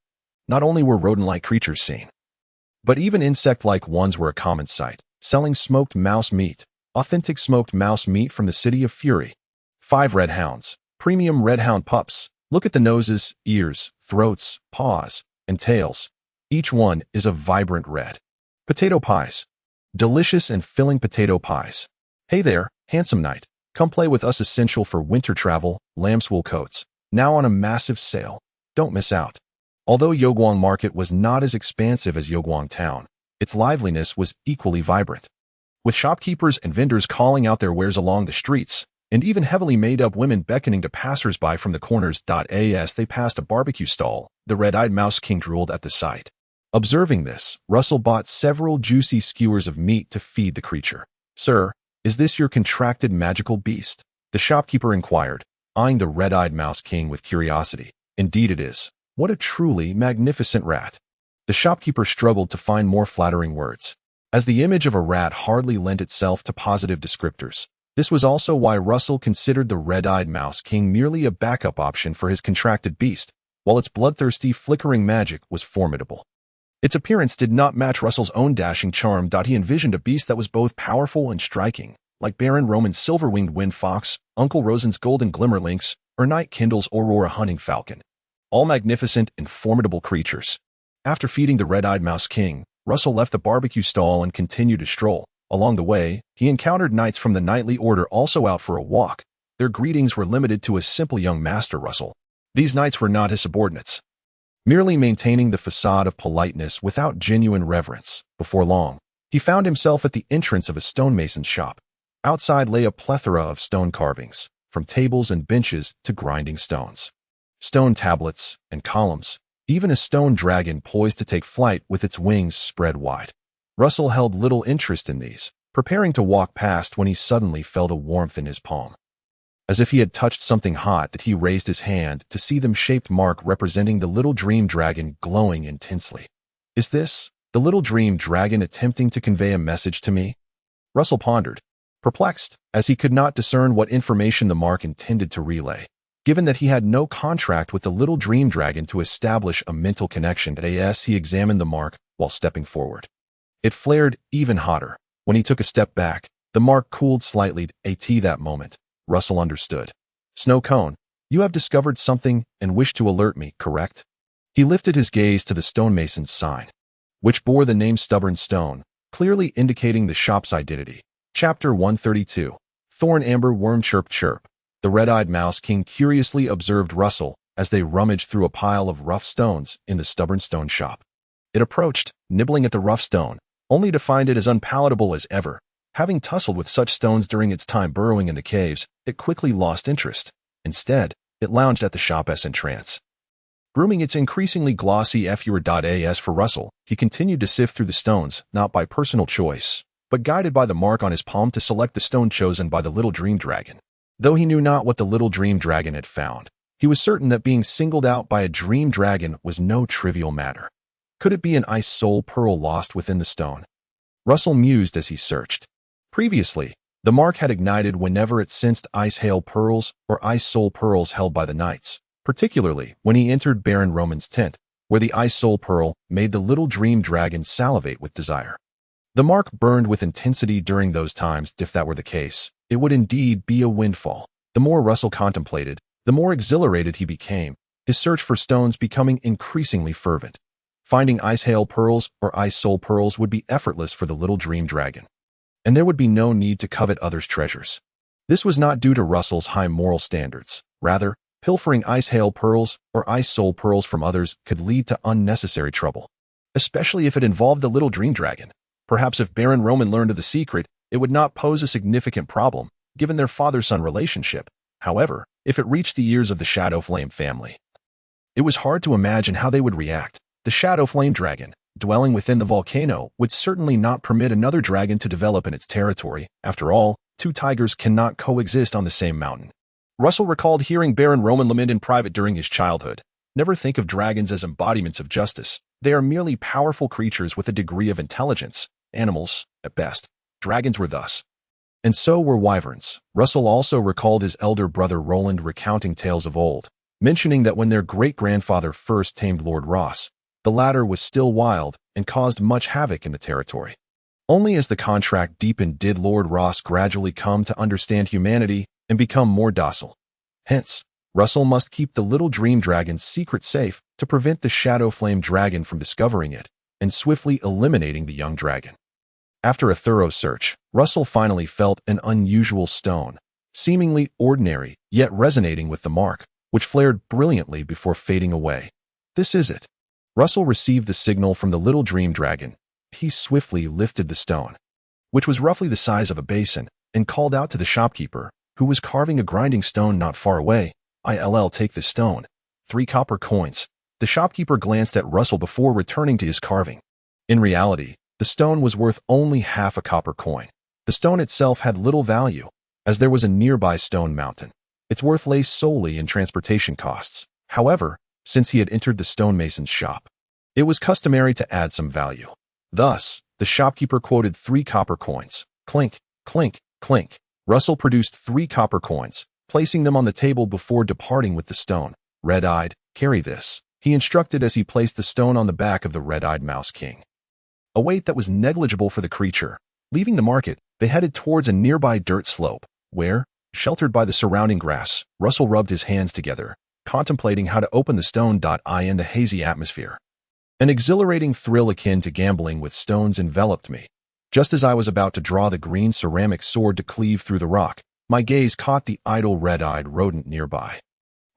[SPEAKER 1] Not only were rodent-like creatures seen, but even insect-like ones were a common sight, selling smoked mouse meat, authentic smoked mouse meat from the City of Fury. 5 red hounds, premium red hound pups. Look at the noses, ears, throats, paws, and tails. Each one is a vibrant red. Potato pies. Delicious and filling potato pies. Hey there, handsome knight. Come play with us. Essential for winter travel, lamb's wool coats. Now on a massive sale. Don't miss out. Although Yogwang Market was not as expansive as Yogwang Town, its liveliness was equally vibrant. With shopkeepers and vendors calling out their wares along the streets, and even heavily made-up women beckoning to passers-by from the corners. As they passed a barbecue stall, the red-eyed mouse king drooled at the sight. Observing this, Russell bought several juicy skewers of meat to feed the creature. Sir, is this your contracted magical beast? The shopkeeper inquired, eyeing the red-eyed mouse king with curiosity. Indeed it is. What a truly magnificent rat. The shopkeeper struggled to find more flattering words, as the image of a rat hardly lent itself to positive descriptors. This was also why Russell considered the red-eyed mouse king merely a backup option for his contracted beast, while its bloodthirsty, flickering magic was formidable. Its appearance did not match Russell's own dashing charm. He envisioned a beast that was both powerful and striking, like Baron Roman's silver-winged wind fox, Uncle Rosen's golden glimmer lynx, or Knight Kindle's aurora hunting falcon. All magnificent and formidable creatures. After feeding the red-eyed mouse king, Russell left the barbecue stall and continued to stroll. Along the way, he encountered knights from the knightly order also out for a walk. Their greetings were limited to a simple young master Russell. These knights were not his subordinates, merely maintaining the facade of politeness without genuine reverence. Before long, he found himself at the entrance of a stonemason's shop. Outside lay a plethora of stone carvings, from tables and benches to grinding stones, stone tablets and columns, even a stone dragon poised to take flight with its wings spread wide. Russell held little interest in these, preparing to walk past when he suddenly felt a warmth in his palm. As if he had touched something hot, that he raised his hand to see the shaped mark representing the little dream dragon glowing intensely. Is this the little dream dragon attempting to convey a message to me? Russell pondered, perplexed, as he could not discern what information the mark intended to relay, given that he had no contract with the little dream dragon to establish a mental connection. He examined the mark while stepping forward. It flared even hotter. When he took a step back, the mark cooled slightly. That moment, Russell understood. Snow cone, you have discovered something and wish to alert me, correct? He lifted his gaze to the stonemason's sign, which bore the name Stubborn Stone, clearly indicating the shop's identity. Chapter 132. Thorn Amber Worm Chirp Chirp. The red-eyed mouse king curiously observed Russell as they rummaged through a pile of rough stones in the Stubborn Stone shop. It approached, nibbling at the rough stone, only to find it as unpalatable as ever. Having tussled with such stones during its time burrowing in the caves, it quickly lost interest. Instead, it lounged at the shop's entrance, grooming its increasingly glossy As for Russell. He continued to sift through the stones, not by personal choice, but guided by the mark on his palm to select the stone chosen by the little dream dragon. Though he knew not what the little dream dragon had found, he was certain that being singled out by a dream dragon was no trivial matter. Could it be an ice soul pearl lost within the stone? Russell mused as he searched. Previously, the mark had ignited whenever it sensed ice hail pearls or ice soul pearls held by the knights, particularly when he entered Baron Roman's tent, where the ice soul pearl made the little dream dragon salivate with desire. The mark burned with intensity during those times. If that were the case, it would indeed be a windfall. The more Russell contemplated, the more exhilarated he became, his search for stones becoming increasingly fervent. Finding ice hail pearls or ice soul pearls would be effortless for the little dream dragon, and there would be no need to covet others' treasures. This was not due to Russell's high moral standards. Rather, pilfering ice hail pearls or ice soul pearls from others could lead to unnecessary trouble, especially if it involved the little dream dragon. Perhaps if Baron Roman learned of the secret, it would not pose a significant problem, given their father-son relationship. However, if it reached the ears of the Shadow Flame family, it was hard to imagine how they would react. The Shadow Flame dragon, dwelling within the volcano, would certainly not permit another dragon to develop in its territory. After all, two tigers cannot coexist on the same mountain. Russell recalled hearing Baron Roman lament in private during his childhood. Never think of dragons as embodiments of justice. They are merely powerful creatures with a degree of intelligence, animals, at best. Dragons were thus. And so were wyverns. Russell also recalled his elder brother Roland recounting tales of old, mentioning that when their great-grandfather first tamed Lord Ross, the latter was still wild and caused much havoc in the territory. Only as the contract deepened did Lord Ross gradually come to understand humanity and become more docile. Hence, Russell must keep the little dream dragon's secret safe to prevent the shadow flame dragon from discovering it and swiftly eliminating the young dragon. After a thorough search, Russell finally felt an unusual stone, seemingly ordinary, yet resonating with the mark, which flared brilliantly before fading away. This is it. Russell received the signal from the little dream dragon. He swiftly lifted the stone, which was roughly the size of a basin, and called out to the shopkeeper, who was carving a grinding stone not far away. "I'll take this stone. 3 copper coins." The shopkeeper glanced at Russell before returning to his carving. In reality, the stone was worth only half a copper coin. The stone itself had little value, as there was a nearby stone mountain. Its worth lay solely in transportation costs. However, since he had entered the stonemason's shop, it was customary to add some value. Thus, the shopkeeper quoted 3 copper coins. Clink, clink, clink. Russell produced 3 copper coins, placing them on the table before departing with the stone. "Red-eyed, carry this," he instructed as he placed the stone on the back of the red-eyed mouse king. A weight that was negligible for the creature. Leaving the market, they headed towards a nearby dirt slope, where, sheltered by the surrounding grass, Russell rubbed his hands together, contemplating how to open the stone. In the hazy atmosphere, an exhilarating thrill akin to gambling with stones enveloped me. Just as I was about to draw the green ceramic sword to cleave through the rock, my gaze caught the idle red-eyed rodent nearby.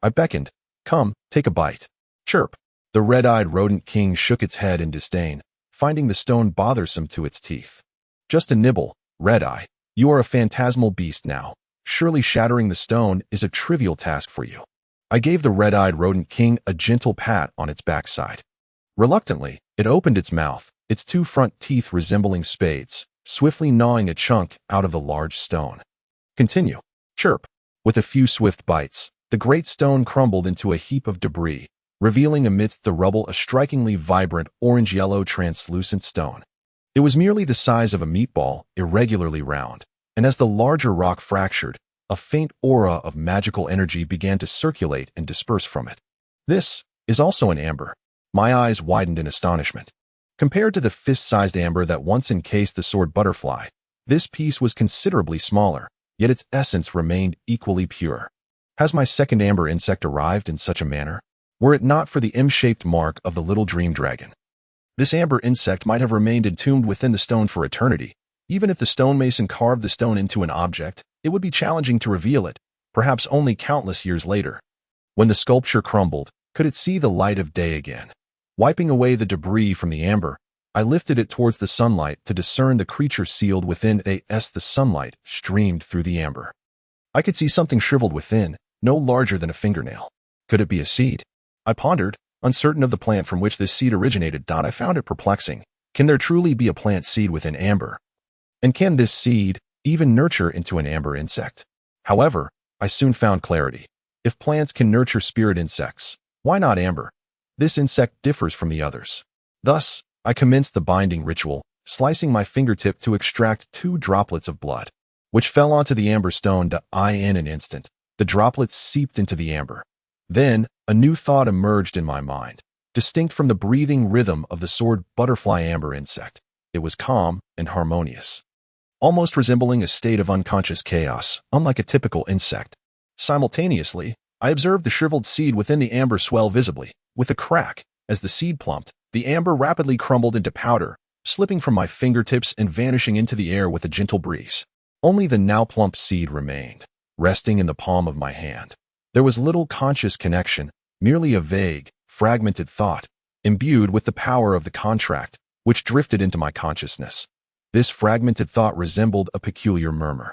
[SPEAKER 1] I beckoned. "Come, take a bite." Chirp. The red-eyed rodent king shook its head in disdain, finding the stone bothersome to its teeth. "Just a nibble, Red-Eye. You are a phantasmal beast now. Surely shattering the stone is a trivial task for you." I gave the red-eyed rodent king a gentle pat on its backside. Reluctantly, it opened its mouth, its 2 front teeth resembling spades, swiftly gnawing a chunk out of the large stone. "Continue." Chirp. With a few swift bites, the great stone crumbled into a heap of debris, revealing amidst the rubble a strikingly vibrant orange-yellow translucent stone. It was merely the size of a meatball, irregularly round, and as the larger rock fractured, a faint aura of magical energy began to circulate and disperse from it. "This is also an amber." My eyes widened in astonishment. Compared to the fist-sized amber that once encased the sword butterfly, this piece was considerably smaller, yet its essence remained equally pure. Has my second amber insect arrived in such a manner? Were it not for the M-shaped mark of the little dream dragon, this amber insect might have remained entombed within the stone for eternity. Even if the stonemason carved the stone into an object, it would be challenging to reveal it, perhaps only countless years later. When the sculpture crumbled, could it see the light of day again? Wiping away the debris from the amber, I lifted it towards the sunlight to discern the creature sealed within it as the sunlight streamed through the amber. I could see something shriveled within, no larger than a fingernail. Could it be a seed? I pondered, uncertain of the plant from which this seed originated. I found it perplexing. Can there truly be a plant seed within amber? And can this seed even nurture into an amber insect? However, I soon found clarity. If plants can nurture spirit insects, why not amber? This insect differs from the others. Thus, I commenced the binding ritual, slicing my fingertip to extract 2 droplets of blood, which fell onto the amber stone. In an instant, the droplets seeped into the amber. Then, a new thought emerged in my mind, distinct from the breathing rhythm of the sword butterfly amber insect. It was calm and harmonious, almost resembling a state of unconscious chaos, unlike a typical insect. Simultaneously, I observed the shriveled seed within the amber swell visibly. With a crack, as the seed plumped, the amber rapidly crumbled into powder, slipping from my fingertips and vanishing into the air with a gentle breeze. Only the now plump seed remained, resting in the palm of my hand. There was little conscious connection, merely a vague, fragmented thought, imbued with the power of the contract, which drifted into my consciousness. This fragmented thought resembled a peculiar murmur,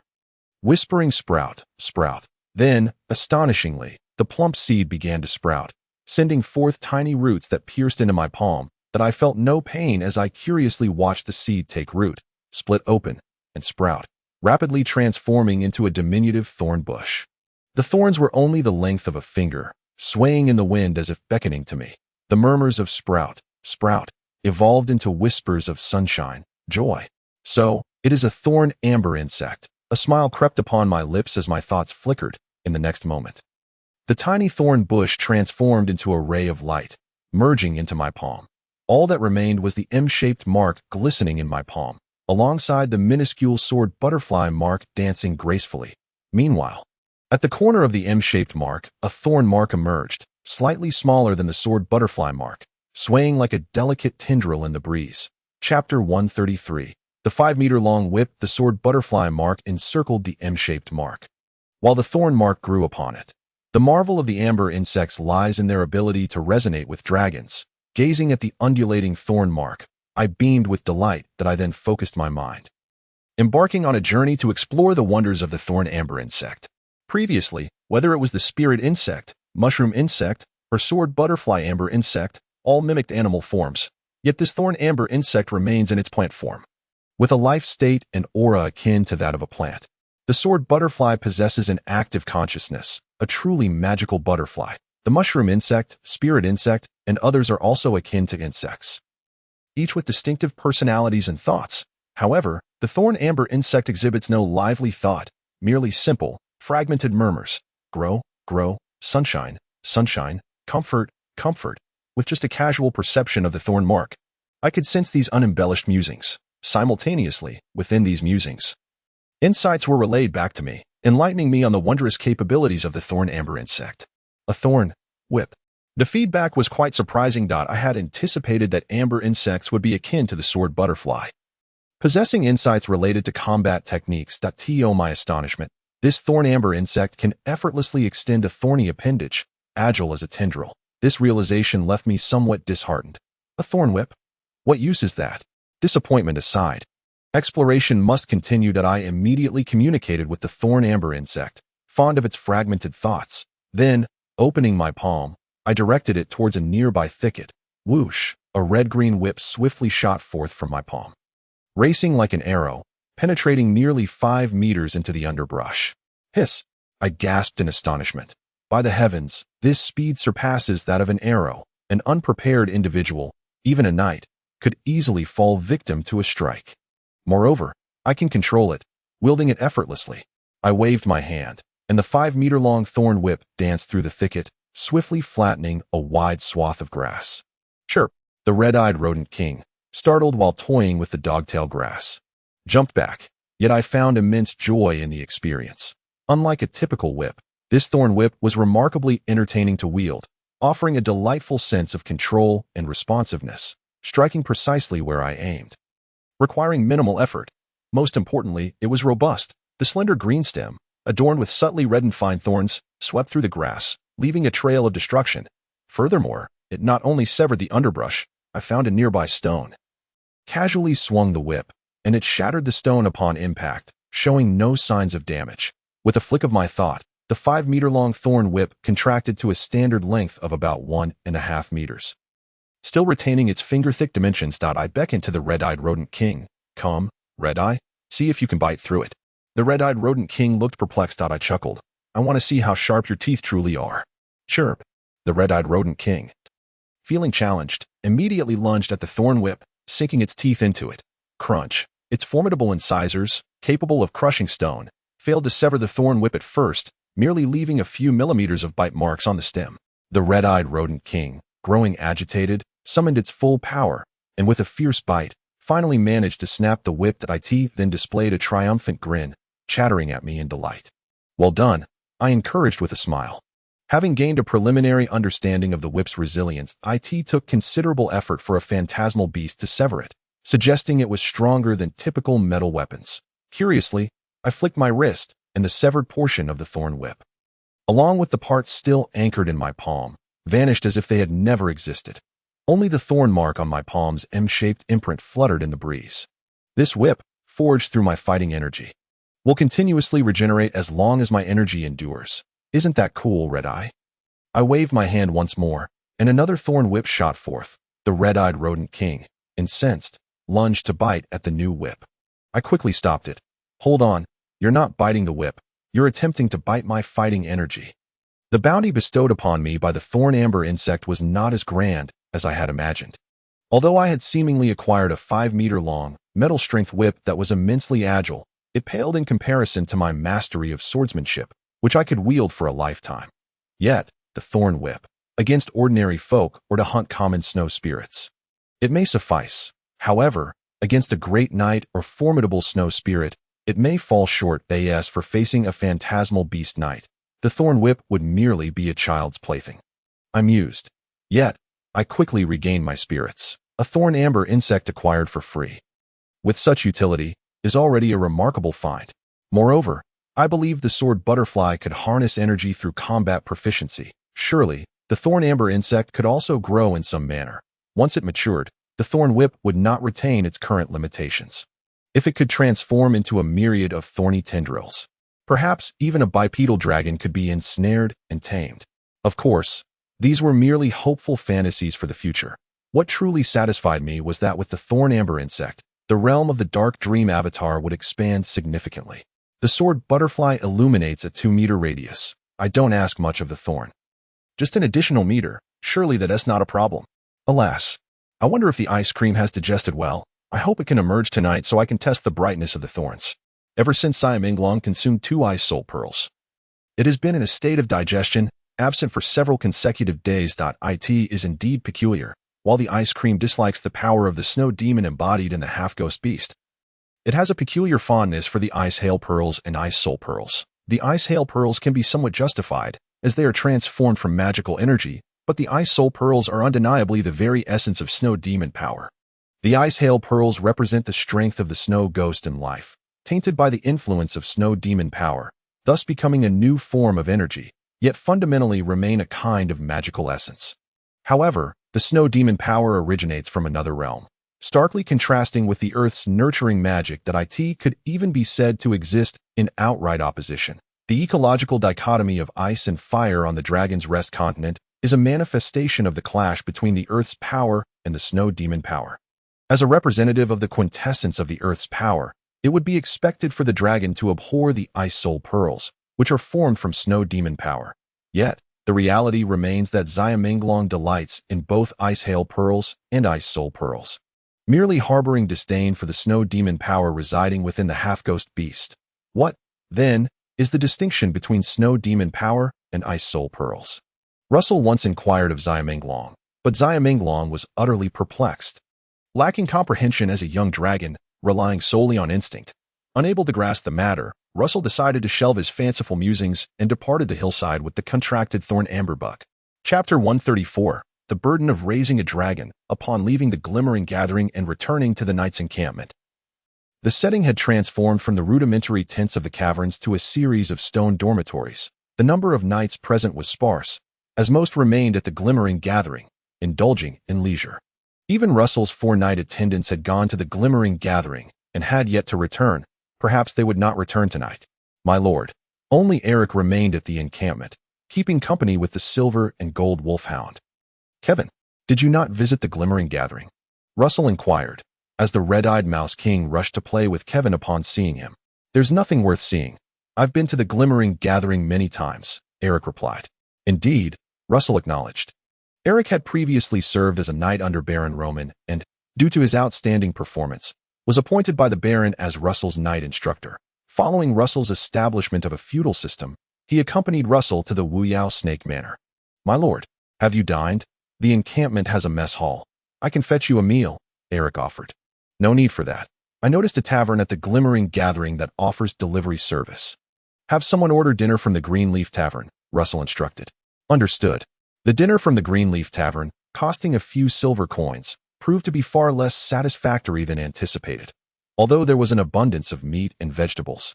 [SPEAKER 1] whispering, "Sprout, sprout." Then, astonishingly, the plump seed began to sprout, sending forth tiny roots that pierced into my palm, that I felt no pain as I curiously watched the seed take root, split open, and sprout, rapidly transforming into a diminutive thorn bush. The thorns were only the length of a finger, swaying in the wind as if beckoning to me. The murmurs of sprout, sprout, evolved into whispers of sunshine, joy. So, it is a thorn amber insect. A smile crept upon my lips as my thoughts flickered in the next moment. The tiny thorn bush transformed into a ray of light, merging into my palm. All that remained was the M-shaped mark glistening in my palm, alongside the minuscule sword butterfly mark dancing gracefully. Meanwhile, at the corner of the M-shaped mark, a thorn mark emerged, slightly smaller than the sword butterfly mark, swaying like a delicate tendril in the breeze. Chapter 133. The 5-meter-long whip, the sword butterfly mark encircled the M-shaped mark, while the thorn mark grew upon it. The marvel of the amber insects lies in their ability to resonate with dragons. Gazing at the undulating thorn mark, I beamed with delight that I then focused my mind, embarking on a journey to explore the wonders of the thorn amber insect. Previously, whether it was the spirit insect, mushroom insect, or sword butterfly amber insect, all mimicked animal forms, yet this thorn amber insect remains in its plant form, with a life state and aura akin to that of a plant. The sword butterfly possesses an active consciousness, a truly magical butterfly. The mushroom insect, spirit insect, and others are also akin to insects, each with distinctive personalities and thoughts. However, the thorn amber insect exhibits no lively thought, merely simple, fragmented murmurs. Grow, grow, sunshine, sunshine, comfort, comfort. With just a casual perception of the thorn mark, I could sense these unembellished musings. Simultaneously, within these musings, insights were relayed back to me, enlightening me on the wondrous capabilities of the thorn amber insect. A thorn whip. The feedback was quite surprising. I had anticipated that amber insects would be akin to the sword butterfly, possessing insights related to combat techniques. To my astonishment, this thorn amber insect can effortlessly extend a thorny appendage, agile as a tendril. This realization left me somewhat disheartened. A thorn whip? What use is that? Disappointment aside, exploration must continue. I immediately communicated with the thorn amber insect, fond of its fragmented thoughts. Then, opening my palm, I directed it towards a nearby thicket. Whoosh! A red-green whip swiftly shot forth from my palm, racing like an arrow, penetrating nearly 5 meters into the underbrush. Hiss! I gasped in astonishment. By the heavens, this speed surpasses that of an arrow. An unprepared individual, even a knight, could easily fall victim to a strike. Moreover, I can control it, wielding it effortlessly. I waved my hand, and the 5-meter-long thorn whip danced through the thicket, swiftly flattening a wide swath of grass. Chirp! The red-eyed rodent king, startled while toying with the dogtail grass, jumped back, yet I found immense joy in the experience. Unlike a typical whip, this thorn whip was remarkably entertaining to wield, offering a delightful sense of control and responsiveness, striking precisely where I aimed, requiring minimal effort. Most importantly, it was robust. The slender green stem, adorned with subtly reddened fine thorns, swept through the grass, leaving a trail of destruction. Furthermore, it not only severed the underbrush, I found a nearby stone, casually swung the whip, and it shattered the stone upon impact, showing no signs of damage. With a flick of my thought, the 5-meter-long thorn whip contracted to a standard length of about 1.5 meters. Still retaining its finger-thick dimensions. I beckoned to the red-eyed rodent king. Come, Red-Eye, see if you can bite through it. The red-eyed rodent king looked perplexed. I chuckled. I want to see how sharp your teeth truly are. Chirp! The red-eyed rodent king, feeling challenged, immediately lunged at the thorn whip, sinking its teeth into it. Crunch! Its formidable incisors, capable of crushing stone, failed to sever the thorn whip at first, merely leaving a few millimeters of bite marks on the stem. The red-eyed rodent king, growing agitated, summoned its full power, and with a fierce bite, finally managed to snap the whip. Then displayed a triumphant grin, chattering at me in delight. Well done, I encouraged with a smile. Having gained a preliminary understanding of the whip's resilience, it took considerable effort for a phantasmal beast to sever it, suggesting it was stronger than typical metal weapons. Curiously, I flicked my wrist, and the severed portion of the thorn whip, along with the parts still anchored in my palm, vanished as if they had never existed. Only the thorn mark on my palm's M-shaped imprint fluttered in the breeze. This whip, forged through my fighting energy, will continuously regenerate as long as my energy endures. Isn't that cool, Red-Eye? I waved my hand once more, and another thorn whip shot forth. The red-eyed rodent king, incensed, lunged to bite at the new whip. I quickly stopped it. Hold on, you're not biting the whip. You're attempting to bite my fighting energy. The bounty bestowed upon me by the thorn amber insect was not as grand as I had imagined. Although I had seemingly acquired a 5-meter-long, metal-strength whip that was immensely agile, it paled in comparison to my mastery of swordsmanship, which I could wield for a lifetime. Yet, the thorn whip, against ordinary folk or to hunt common snow spirits, it may suffice. However, against a great knight or formidable snow spirit, it may fall short. As for facing a phantasmal beast knight, the thorn whip would merely be a child's plaything. I mused. Yet, I quickly regained my spirits. A thorn amber insect acquired for free, with such utility, is already a remarkable find. Moreover, I believed the sword butterfly could harness energy through combat proficiency. Surely, the thorn amber insect could also grow in some manner. Once it matured, the thorn whip would not retain its current limitations. If it could transform into a myriad of thorny tendrils, perhaps even a bipedal dragon could be ensnared and tamed. Of course, these were merely hopeful fantasies for the future. What truly satisfied me was that with the thorn amber insect, the realm of the dark dream avatar would expand significantly. The sword butterfly illuminates a 2-meter radius. I don't ask much of the thorn. Just an additional meter, surely that's not a problem. Alas, I wonder if the ice cream has digested well. I hope it can emerge tonight so I can test the brightness of the thorns. Ever since Xiaominglong consumed 2 ice soul pearls, it has been in a state of digestion, absent for several consecutive days. It is indeed peculiar. While the ice cream dislikes the power of the snow demon embodied in the half-ghost beast, it has a peculiar fondness for the ice hail pearls and ice soul pearls. The ice hail pearls can be somewhat justified, as they are transformed from magical energy, but the ice soul pearls are undeniably the very essence of snow demon power. The ice hail pearls represent the strength of the snow ghost in life, tainted by the influence of snow demon power, thus becoming a new form of energy, yet fundamentally remain a kind of magical essence. However, the snow demon power originates from another realm, starkly contrasting with the Earth's nurturing magic that could even be said to exist in outright opposition. The ecological dichotomy of ice and fire on the Dragon's Rest continent is a manifestation of the clash between the Earth's power and the snow demon power. As a representative of the quintessence of the Earth's power, it would be expected for the dragon to abhor the ice soul pearls, which are formed from snow demon power. Yet, the reality remains that Xiaominglong delights in both ice hail pearls and ice soul pearls, merely harboring disdain for the snow demon power residing within the half-ghost beast. What, then, is the distinction between snow demon power and ice soul pearls? Russell once inquired of Xiaominglong, but Xiaominglong was utterly perplexed. Lacking comprehension as a young dragon, relying solely on instinct, unable to grasp the matter, Russell decided to shelve his fanciful musings and departed the hillside with the contracted thorn amberbuck. Chapter 134. The burden of raising a dragon upon leaving the glimmering gathering and returning to the knight's encampment. The setting had transformed from the rudimentary tents of the caverns to a series of stone dormitories. The number of knights present was sparse, as most remained at the glimmering gathering, indulging in leisure. Even Russell's 4 knight attendants had gone to the glimmering gathering and had yet to return. Perhaps they would not return tonight. My lord, only Eric remained at the encampment, keeping company with the silver and gold wolfhound. Kevin, did you not visit the glimmering gathering? Russell inquired, as the red-eyed mouse king rushed to play with Kevin upon seeing him. There's nothing worth seeing. I've been to the glimmering gathering many times, Eric replied. Indeed, Russell acknowledged. Eric had previously served as a knight under Baron Roman and, due to his outstanding performance, was appointed by the Baron as Russell's knight instructor. Following Russell's establishment of a feudal system, he accompanied Russell to the Wuyao Snake Manor. My lord, have you dined? The encampment has a mess hall. I can fetch you a meal, Eric offered. No need for that. I noticed a tavern at the glimmering gathering that offers delivery service. Have someone order dinner from the Greenleaf Tavern, Russell instructed. Understood. The dinner from the Greenleaf Tavern, costing a few silver coins, proved to be far less satisfactory than anticipated, although there was an abundance of meat and vegetables.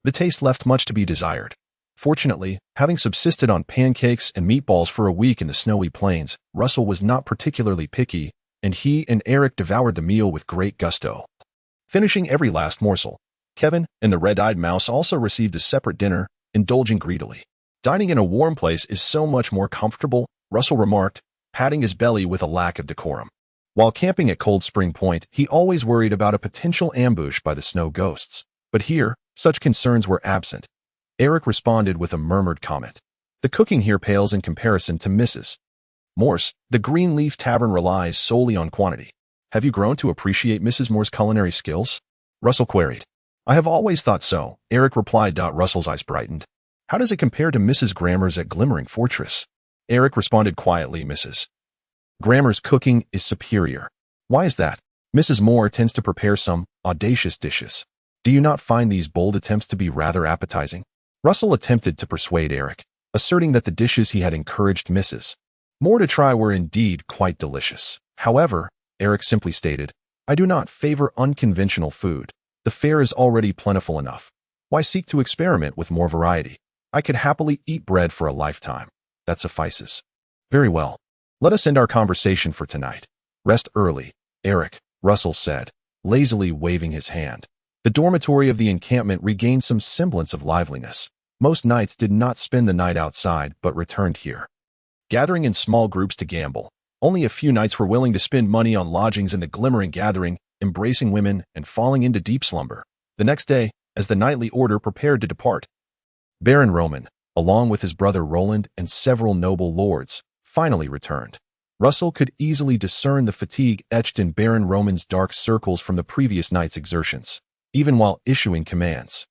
[SPEAKER 1] The taste left much to be desired. Fortunately, having subsisted on pancakes and meatballs for a week in the snowy plains, Russell was not particularly picky, and he and Eric devoured the meal with great gusto. Finishing every last morsel, Kevin and the red-eyed mouse also received a separate dinner, indulging greedily. Dining in a warm place is so much more comfortable, Russell remarked, patting his belly with a lack of decorum. While camping at Cold Spring Point, he always worried about a potential ambush by the snow ghosts. But here, such concerns were absent. Eric responded with a murmured comment. The cooking here pales in comparison to Mrs. Moore's. The Green Leaf Tavern relies solely on quantity. Have you grown to appreciate Mrs. Moore's culinary skills? Russell queried. I have always thought so, Eric replied. Russell's eyes brightened. How does it compare to Mrs. Grammer's at Glimmering Fortress? Eric responded quietly. Mrs. Grammer's cooking is superior. Why is that? Mrs. Moore tends to prepare some audacious dishes. Do you not find these bold attempts to be rather appetizing? Russell attempted to persuade Eric, asserting that the dishes he had encouraged Mrs. Moore to try were indeed quite delicious. However, Eric simply stated, I do not favor unconventional food. The fare is already plentiful enough. Why seek to experiment with more variety? I could happily eat bread for a lifetime. That suffices. Very well. Let us end our conversation for tonight. Rest early, Eric, Russell said, lazily waving his hand. The dormitory of the encampment regained some semblance of liveliness. Most knights did not spend the night outside but returned here, gathering in small groups to gamble. Only a few knights were willing to spend money on lodgings in the glimmering gathering, embracing women and falling into deep slumber. The next day, as the knightly order prepared to depart, Baron Roman, along with his brother Roland and several noble lords, finally returned. Russell could easily discern the fatigue etched in Baron Roman's dark circles from the previous night's exertions, even while issuing commands.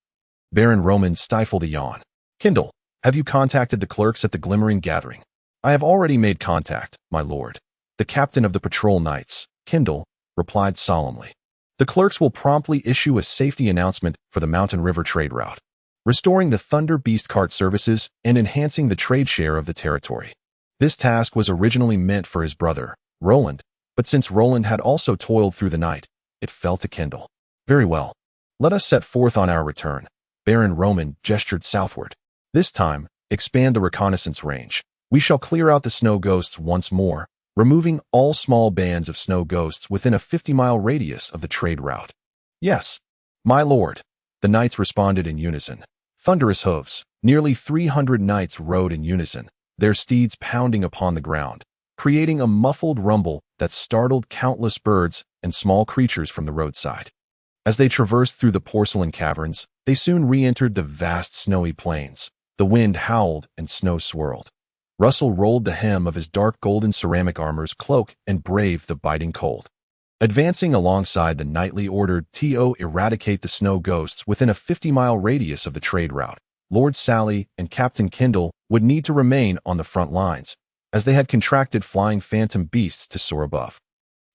[SPEAKER 1] Baron Roman stifled a yawn. Kindle, have you contacted the clerks at the glimmering gathering? I have already made contact, my lord. The captain of the patrol knights, Kindle, replied solemnly. The clerks will promptly issue a safety announcement for the Mountain River trade route, restoring the Thunder Beast cart services and enhancing the trade share of the territory. This task was originally meant for his brother, Roland, but since Roland had also toiled through the night, it fell to Kindle. Very well. Let us set forth on our return. Baron Roman gestured southward. This time, expand the reconnaissance range. We shall clear out the snow ghosts once more, removing all small bands of snow ghosts within a 50-mile radius of the trade route. Yes, my lord, the knights responded in unison. Thunderous hooves, nearly 300 knights rode in unison, their steeds pounding upon the ground, creating a muffled rumble that startled countless birds and small creatures from the roadside. As they traversed through the porcelain caverns, they soon re-entered the vast snowy plains. The wind howled and snow swirled. Russell rolled the hem of his dark golden ceramic armor's cloak and braved the biting cold. Advancing alongside the knightly order to eradicate the snow ghosts within a 50-mile radius of the trade route, Lord Sally and Captain Kindle would need to remain on the front lines, as they had contracted flying phantom beasts to soar above.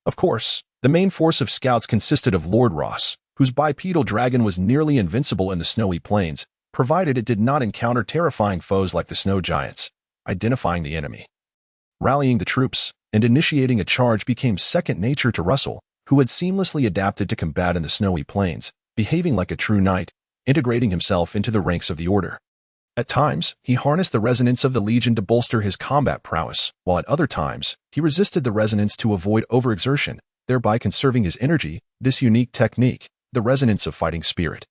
[SPEAKER 1] Of course, the main force of scouts consisted of Lord Ross, whose bipedal dragon was nearly invincible in the snowy plains, provided it did not encounter terrifying foes like the snow giants. Identifying the enemy, rallying the troops, and initiating a charge became second nature to Russell, who had seamlessly adapted to combat in the snowy plains, behaving like a true knight, integrating himself into the ranks of the order. At times, he harnessed the resonance of the Legion to bolster his combat prowess, while at other times, he resisted the resonance to avoid overexertion, thereby conserving his energy. This unique technique, the resonance of fighting spirit,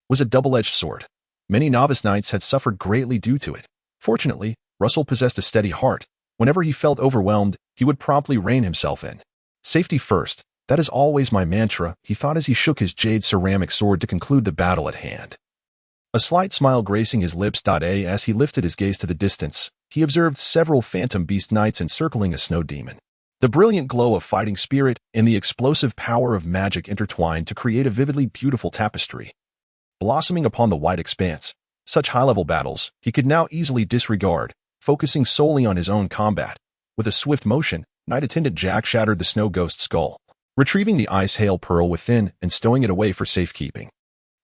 [SPEAKER 1] was a double-edged sword. Many novice knights had suffered greatly due to it. Fortunately, Russell possessed a steady heart. Whenever he felt overwhelmed, he would promptly rein himself in. Safety first, that is always my mantra, he thought as he shook his jade ceramic sword to conclude the battle at hand. A slight smile gracing his lips. As he lifted his gaze to the distance, he observed several phantom beast knights encircling a snow demon. The brilliant glow of fighting spirit and the explosive power of magic intertwined to create a vividly beautiful tapestry, blossoming upon the wide expanse. Such high-level battles, he could now easily disregard, focusing solely on his own combat. With a swift motion, Knight Attendant Jack shattered the snow ghost's skull, retrieving the ice hail pearl within and stowing it away for safekeeping.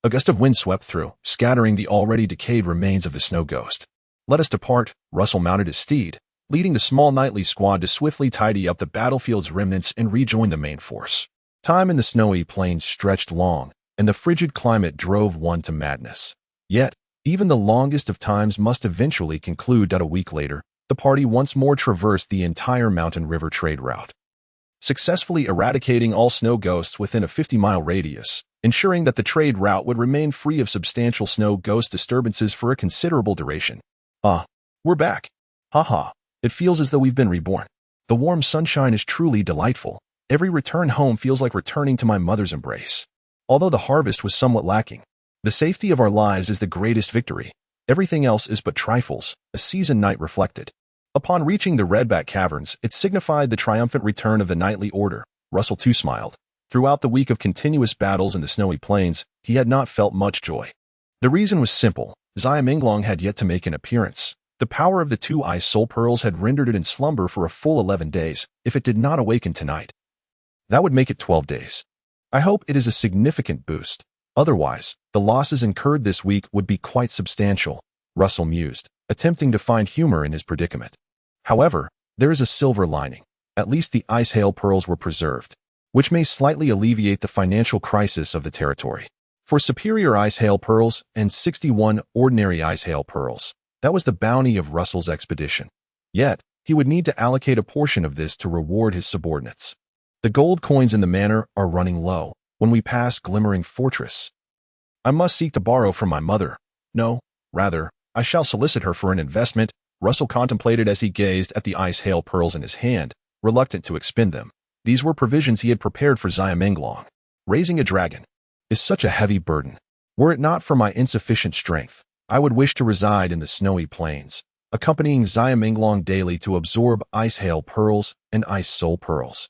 [SPEAKER 1] A gust of wind swept through, scattering the already decayed remains of the snow ghost. Let us depart. Russell mounted his steed, leading the small knightly squad to swiftly tidy up the battlefield's remnants and rejoin the main force. Time in the snowy plains stretched long, and the frigid climate drove one to madness. Yet, even the longest of times must eventually conclude. A week later, the party once more traversed the entire Mountain River trade route, successfully eradicating all snow ghosts within a 50-mile radius, ensuring that the trade route would remain free of substantial snow ghost disturbances for a considerable duration. We're back. Haha, it feels as though we've been reborn. The warm sunshine is truly delightful. Every return home feels like returning to my mother's embrace. Although the harvest was somewhat lacking, the safety of our lives is the greatest victory. Everything else is but trifles, a seasoned knight reflected. Upon reaching the Redback Caverns, it signified the triumphant return of the knightly order. Russell too smiled. Throughout the week of continuous battles in the snowy plains, he had not felt much joy. The reason was simple. Xiaominglong had yet to make an appearance. The power of the 2 ice soul pearls had rendered it in slumber for a full 11 days, if it did not awaken tonight. That would make it 12 days. I hope it is a significant boost. Otherwise, the losses incurred this week would be quite substantial, Russell mused, attempting to find humor in his predicament. However, there is a silver lining. At least the ice hail pearls were preserved, which may slightly alleviate the financial crisis of the territory. For superior ice hail pearls and 61 ordinary ice hail pearls, that was the bounty of Russell's expedition. Yet, he would need to allocate a portion of this to reward his subordinates. The gold coins in the manor are running low. When we pass Glimmering Fortress, I must seek to borrow from my mother. No, rather, I shall solicit her for an investment, Russell contemplated as he gazed at the ice hail pearls in his hand, reluctant to expend them. These were provisions he had prepared for Xiaominglong. Raising a dragon is such a heavy burden. Were it not for my insufficient strength, I would wish to reside in the snowy plains, accompanying Xiaominglong daily to absorb ice hail pearls and ice soul pearls.